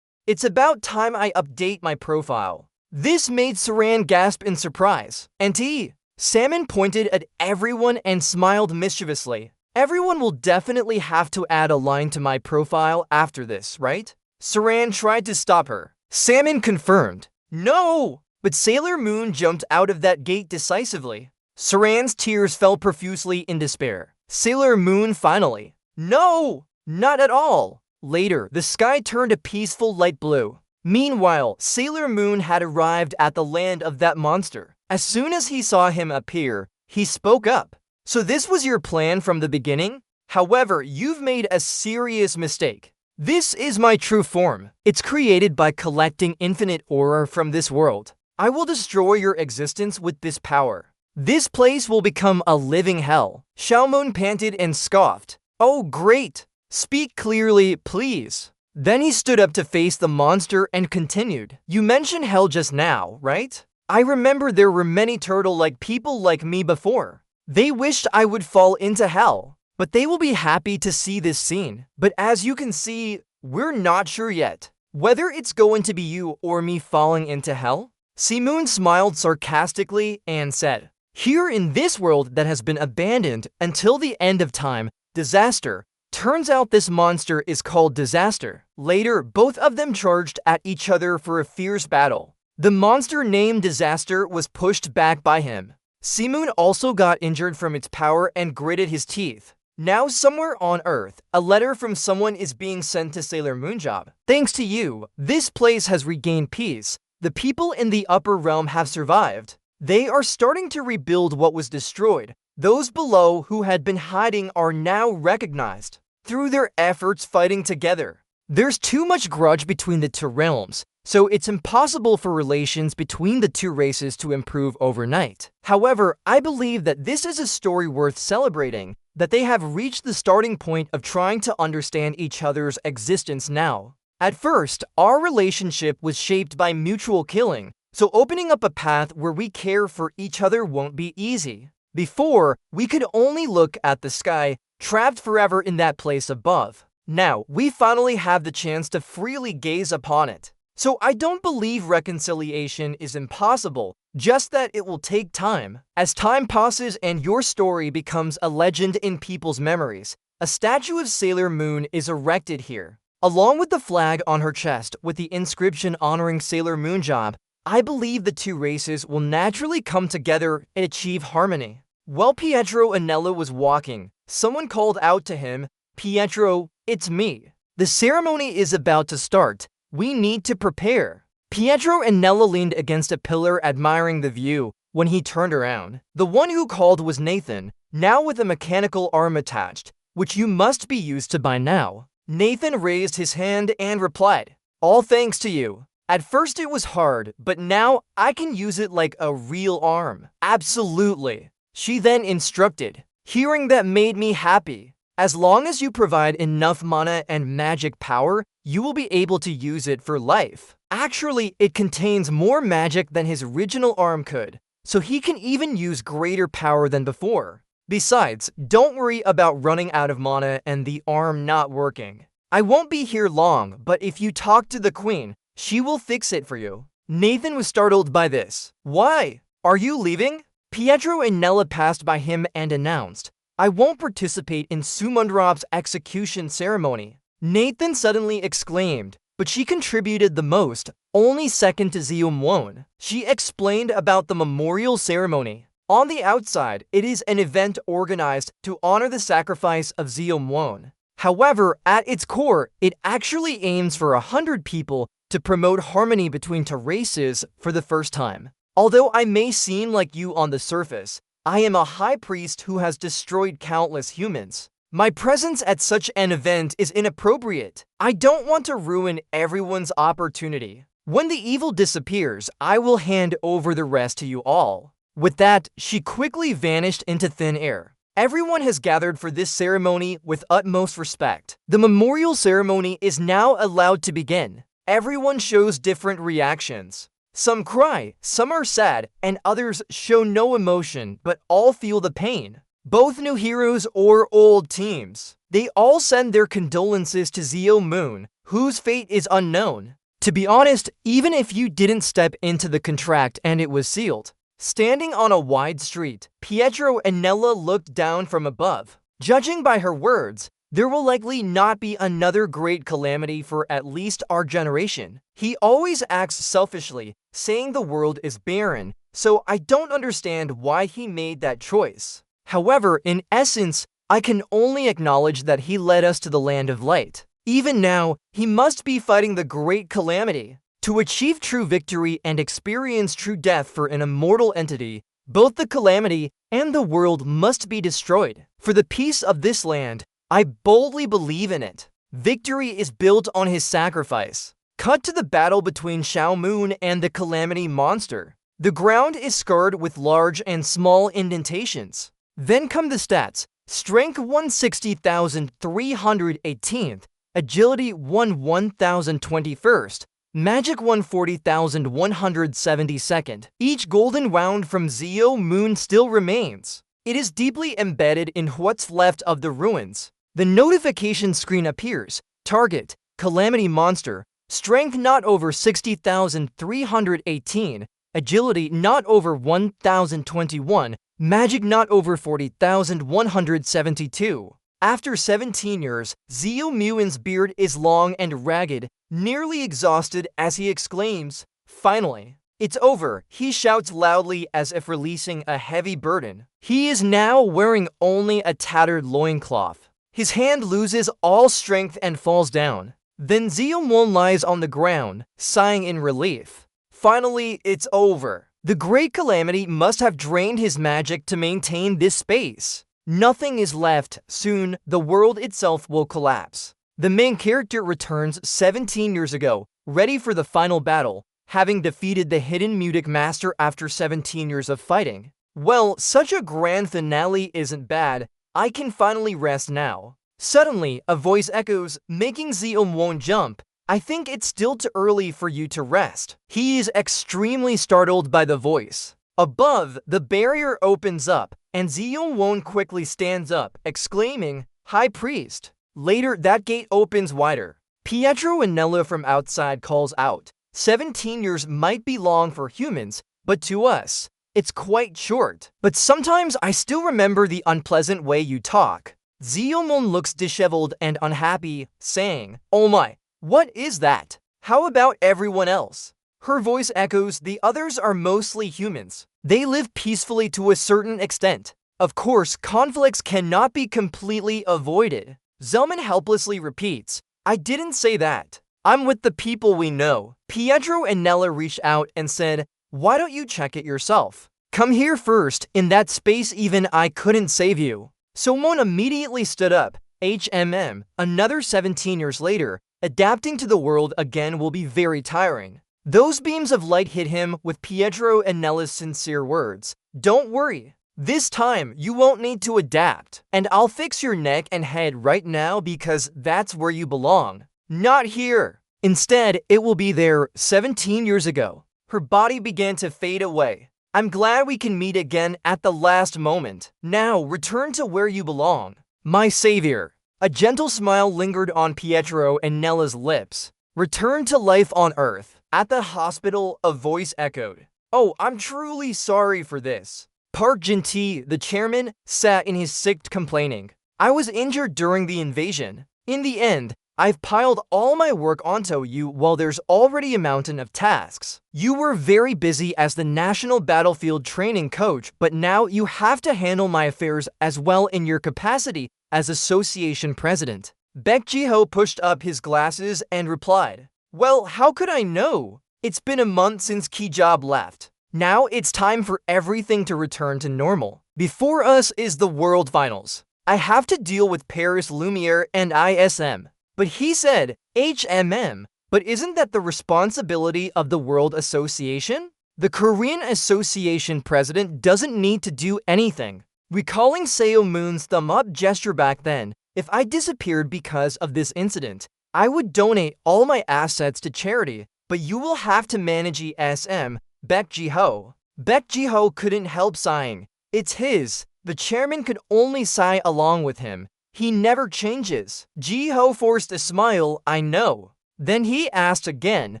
"It's about time I update my profile." This made Saran gasp in surprise. "Auntie!" Salmon pointed at everyone and smiled mischievously. "Everyone will definitely have to add a line to my profile after this, right?" Saran tried to stop her. Salmon confirmed, "No!" But Sailor Moon jumped out of that gate decisively. Saran's tears fell profusely in despair. Sailor Moon finally, "No! Not at all!" Later, the sky turned a peaceful light blue. Meanwhile, Sailor Moon had arrived at the land of that monster. As soon as he saw him appear, he spoke up. "So this was your plan from the beginning? However, you've made a serious mistake. This is my true form. It's created by collecting infinite aura from this world. I will destroy your existence with this power. This place will become a living hell." Xiaomon panted and scoffed. "Oh, great! Speak clearly, please." Then he stood up to face the monster and continued, "You mentioned hell just now, right? I remember there were many turtle-like people like me before. They wished I would fall into hell, but they will be happy to see this scene. But as you can see, we're not sure yet whether it's going to be you or me falling into hell." Simoon smiled sarcastically and said, "Here in this world that has been abandoned until the end of time, disaster, Turns out this monster is called Disaster. Later, both of them charged at each other for a fierce battle. The monster named Disaster was pushed back by him. Seamoon also got injured from its power and gritted his teeth. Now somewhere on Earth, a letter from someone is being sent to Sailor Moonjob. Thanks to you, this place has regained peace. The people in the upper realm have survived. They are starting to rebuild what was destroyed. Those below who had been hiding are now recognized through their efforts fighting together. There's too much grudge between the two realms, so it's impossible for relations between the two races to improve overnight. However, I believe that this is a story worth celebrating, that they have reached the starting point of trying to understand each other's existence now. At first, our relationship was shaped by mutual killing, so opening up a path where we care for each other won't be easy. Before, we could only look at the sky, trapped forever in that place above. Now, we finally have the chance to freely gaze upon it. So I don't believe reconciliation is impossible, just that it will take time. As time passes and your story becomes a legend in people's memories, a statue of Sailor Moon is erected here. Along with the flag on her chest with the inscription honoring Sailor Moonjob, I believe the two races will naturally come together and achieve harmony. While Pietro Anello was walking, someone called out to him, "Pietro, it's me. The ceremony is about to start. We need to prepare." Pietro Anello leaned against a pillar admiring the view when he turned around. The one who called was Nathan, now with a mechanical arm attached, which you must be used to by now. Nathan raised his hand and replied, "All thanks to you. At first it was hard, but now I can use it like a real arm." "Absolutely," she then instructed. "Hearing that made me happy. As long as you provide enough mana and magic power, you will be able to use it for life. Actually, it contains more magic than his original arm could, so he can even use greater power than before. Besides, don't worry about running out of mana and the arm not working. I won't be here long, but if you talk to the queen, she will fix it for you." Nathan was startled by this. "Why? Are you leaving?" Pietro Anello passed by him and announced, "I won't participate in Sumundrop's execution ceremony." Nathan suddenly exclaimed, "But she contributed the most, only second to Zeum. She explained about the memorial ceremony. On the outside, it is an event organized to honor the sacrifice of Zeum. However, at its core, it actually aims for 100 people to promote harmony between two races for the first time. Although I may seem like you on the surface, I am a high priest who has destroyed countless humans. My presence at such an event is inappropriate. I don't want to ruin everyone's opportunity. When the evil disappears, I will hand over the rest to you all." With that, she quickly vanished into thin air. Everyone has gathered for this ceremony with utmost respect. The memorial ceremony is now allowed to begin. Everyone shows different reactions. Some cry, some are sad, and others show no emotion, but all feel the pain. Both new heroes or old teams, they all send their condolences to Zeum, whose fate is unknown. To be honest, even if you didn't step into the contract and it was sealed. Standing on a wide street, Pietro Anello looked down from above. Judging by her words, there will likely not be another great calamity for at least our generation. He always acts selfishly, saying the world is barren, so I don't understand why he made that choice. However, in essence, I can only acknowledge that he led us to the land of light. Even now, he must be fighting the great calamity. To achieve true victory and experience true death for an immortal entity, both the calamity and the world must be destroyed. For the peace of this land, I boldly believe in it. Victory is built on his sacrifice. Cut to the battle between Xiaomoon and the Calamity Monster. The ground is scarred with large and small indentations. Then come the stats. Strength 160,318th, Agility 1,1021st, Magic 140,172nd. Each golden wound from Zeum still remains. It is deeply embedded in what's left of the ruins. The notification screen appears. Target, Calamity Monster. Strength not over 60,318. Agility not over 1,021. Magic not over 40,172. After 17 years, Superhuman's beard is long and ragged, nearly exhausted as he exclaims, "Finally! It's over," he shouts loudly as if releasing a heavy burden. He is now wearing only a tattered loincloth. His hand loses all strength and falls down. Then Superhuman lies on the ground, sighing in relief. Finally, it's over. The Great Calamity must have drained his magic to maintain this space. Nothing is left. Soon, the world itself will collapse. The main character returns 17 years ago, ready for the final battle, having defeated the hidden Mutic Master after 17 years of fighting. Well, such a grand finale isn't bad. I can finally rest now. Suddenly, a voice echoes, making Superhuman jump. I think it's still too early for you to rest. He is extremely startled by the voice. Above, the barrier opens up, and Superhuman quickly stands up, exclaiming, "High Priest." Later, that gate opens wider. Pietro and Nella from outside calls out, 17 years might be long for humans, but to us, it's quite short. But sometimes I still remember the unpleasant way you talk. Superhuman looks disheveled and unhappy, saying, "Oh my, what is that? How about everyone else?" Her voice echoes, "The others are mostly humans. They live peacefully to a certain extent. Of course, conflicts cannot be completely avoided." Zelman helplessly repeats, "I didn't say that. I'm with the people we know." Pietro and Nella reached out and said, "Why don't you check it yourself? Come here first. In that space even I couldn't save you." Superhuman immediately stood up. Another 17 years later, adapting to the world again will be very tiring. Those beams of light hit him with Pietro and Nella's sincere words. "Don't worry. This time, you won't need to adapt. And I'll fix your neck and head right now because that's where you belong. Not here. Instead, it will be there." 17 years ago, her body began to fade away. "I'm glad we can meet again at the last moment. Now, return to where you belong, my savior." A gentle smile lingered on Pietro and Nella's lips. "Return to life on Earth." At the hospital, a voice echoed, "Oh, I'm truly sorry for this." Park Jin-tae, the chairman, sat in his seat complaining, "I was injured during the invasion. In the end, I've piled all my work onto you while there's already a mountain of tasks. You were very busy as the National Battlefield Training Coach, but now you have to handle my affairs as well in your capacity as Association President." Baek Ji-ho pushed up his glasses and replied, "Well, how could I know? It's been a month since Ki-job left. Now it's time for everything to return to normal. Before us is the World Finals. I have to deal with Paris Lumiere and ISM." But he said, but isn't that the responsibility of the World Association? The Korean Association president doesn't need to do anything. Recalling Seo-moon's thumb-up gesture back then, "If I disappeared because of this incident, I would donate all my assets to charity, but you will have to manage ESM, Baek Ji-ho." Baek Ji-ho couldn't help sighing. It's his. The chairman could only sigh along with him. He never changes. Ji-ho forced a smile, "I know." Then he asked again,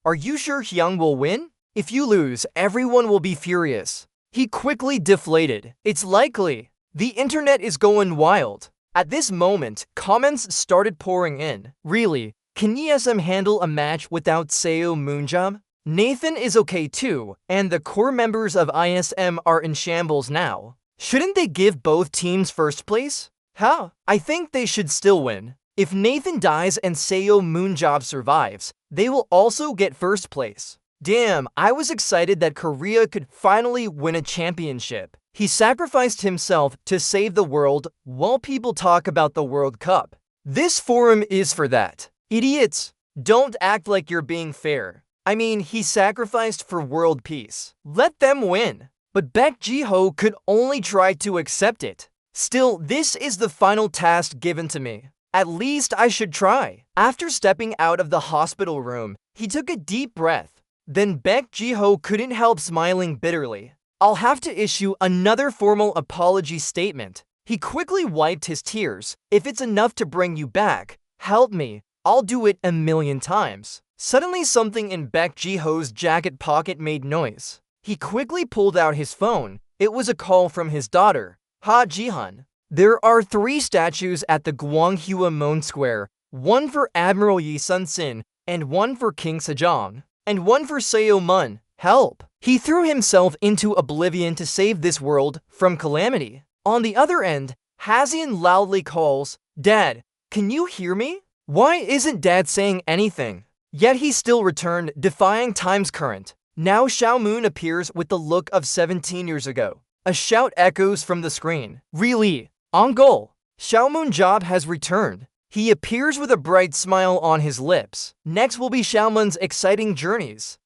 "Are you sure Hyung will win? If you lose, everyone will be furious." He quickly deflated. "It's likely. The internet is going wild." At this moment, comments started pouring in. "Really? Can ESM handle a match without Seo Moonjam? Nathan is okay too, and the core members of ISM are in shambles now. Shouldn't they give both teams first place? Huh? I think they should still win. If Nathan dies and Seo Moonjob survives, they will also get first place." Damn, I was excited that Korea could finally win a championship. He sacrificed himself to save the world while people talk about the World Cup. This forum is for that. Idiots, don't act like you're being fair. I mean, he sacrificed for world peace. Let them win. But Baek Ji-ho could only try to accept it. "Still, this is the final task given to me. At least I should try." After stepping out of the hospital room, he took a deep breath. Then Baek Ji-ho couldn't help smiling bitterly. "I'll have to issue another formal apology statement." He quickly wiped his tears. "If it's enough to bring you back, help me. I'll do it 1,000,000 times. Suddenly something in Baek Ji-ho's jacket pocket made noise. He quickly pulled out his phone. It was a call from his daughter, Ha Ji-hun. There are 3 statues at the Guanghua Moon Square, one for Admiral Yi Sun Sin, and one for King Sejong, and one for Seo Mun. Help! He threw himself into oblivion to save this world from calamity. On the other end, Hazian loudly calls, "Dad, can you hear me?" Why isn't Dad saying anything? Yet he still returned, defying time's current. Now Xiao Moon appears with the look of 17 years ago. A shout echoes from the screen. Really? On goal. Xiao Moon Job has returned. He appears with a bright smile on his lips. Next will be Xiao Moon's exciting journeys.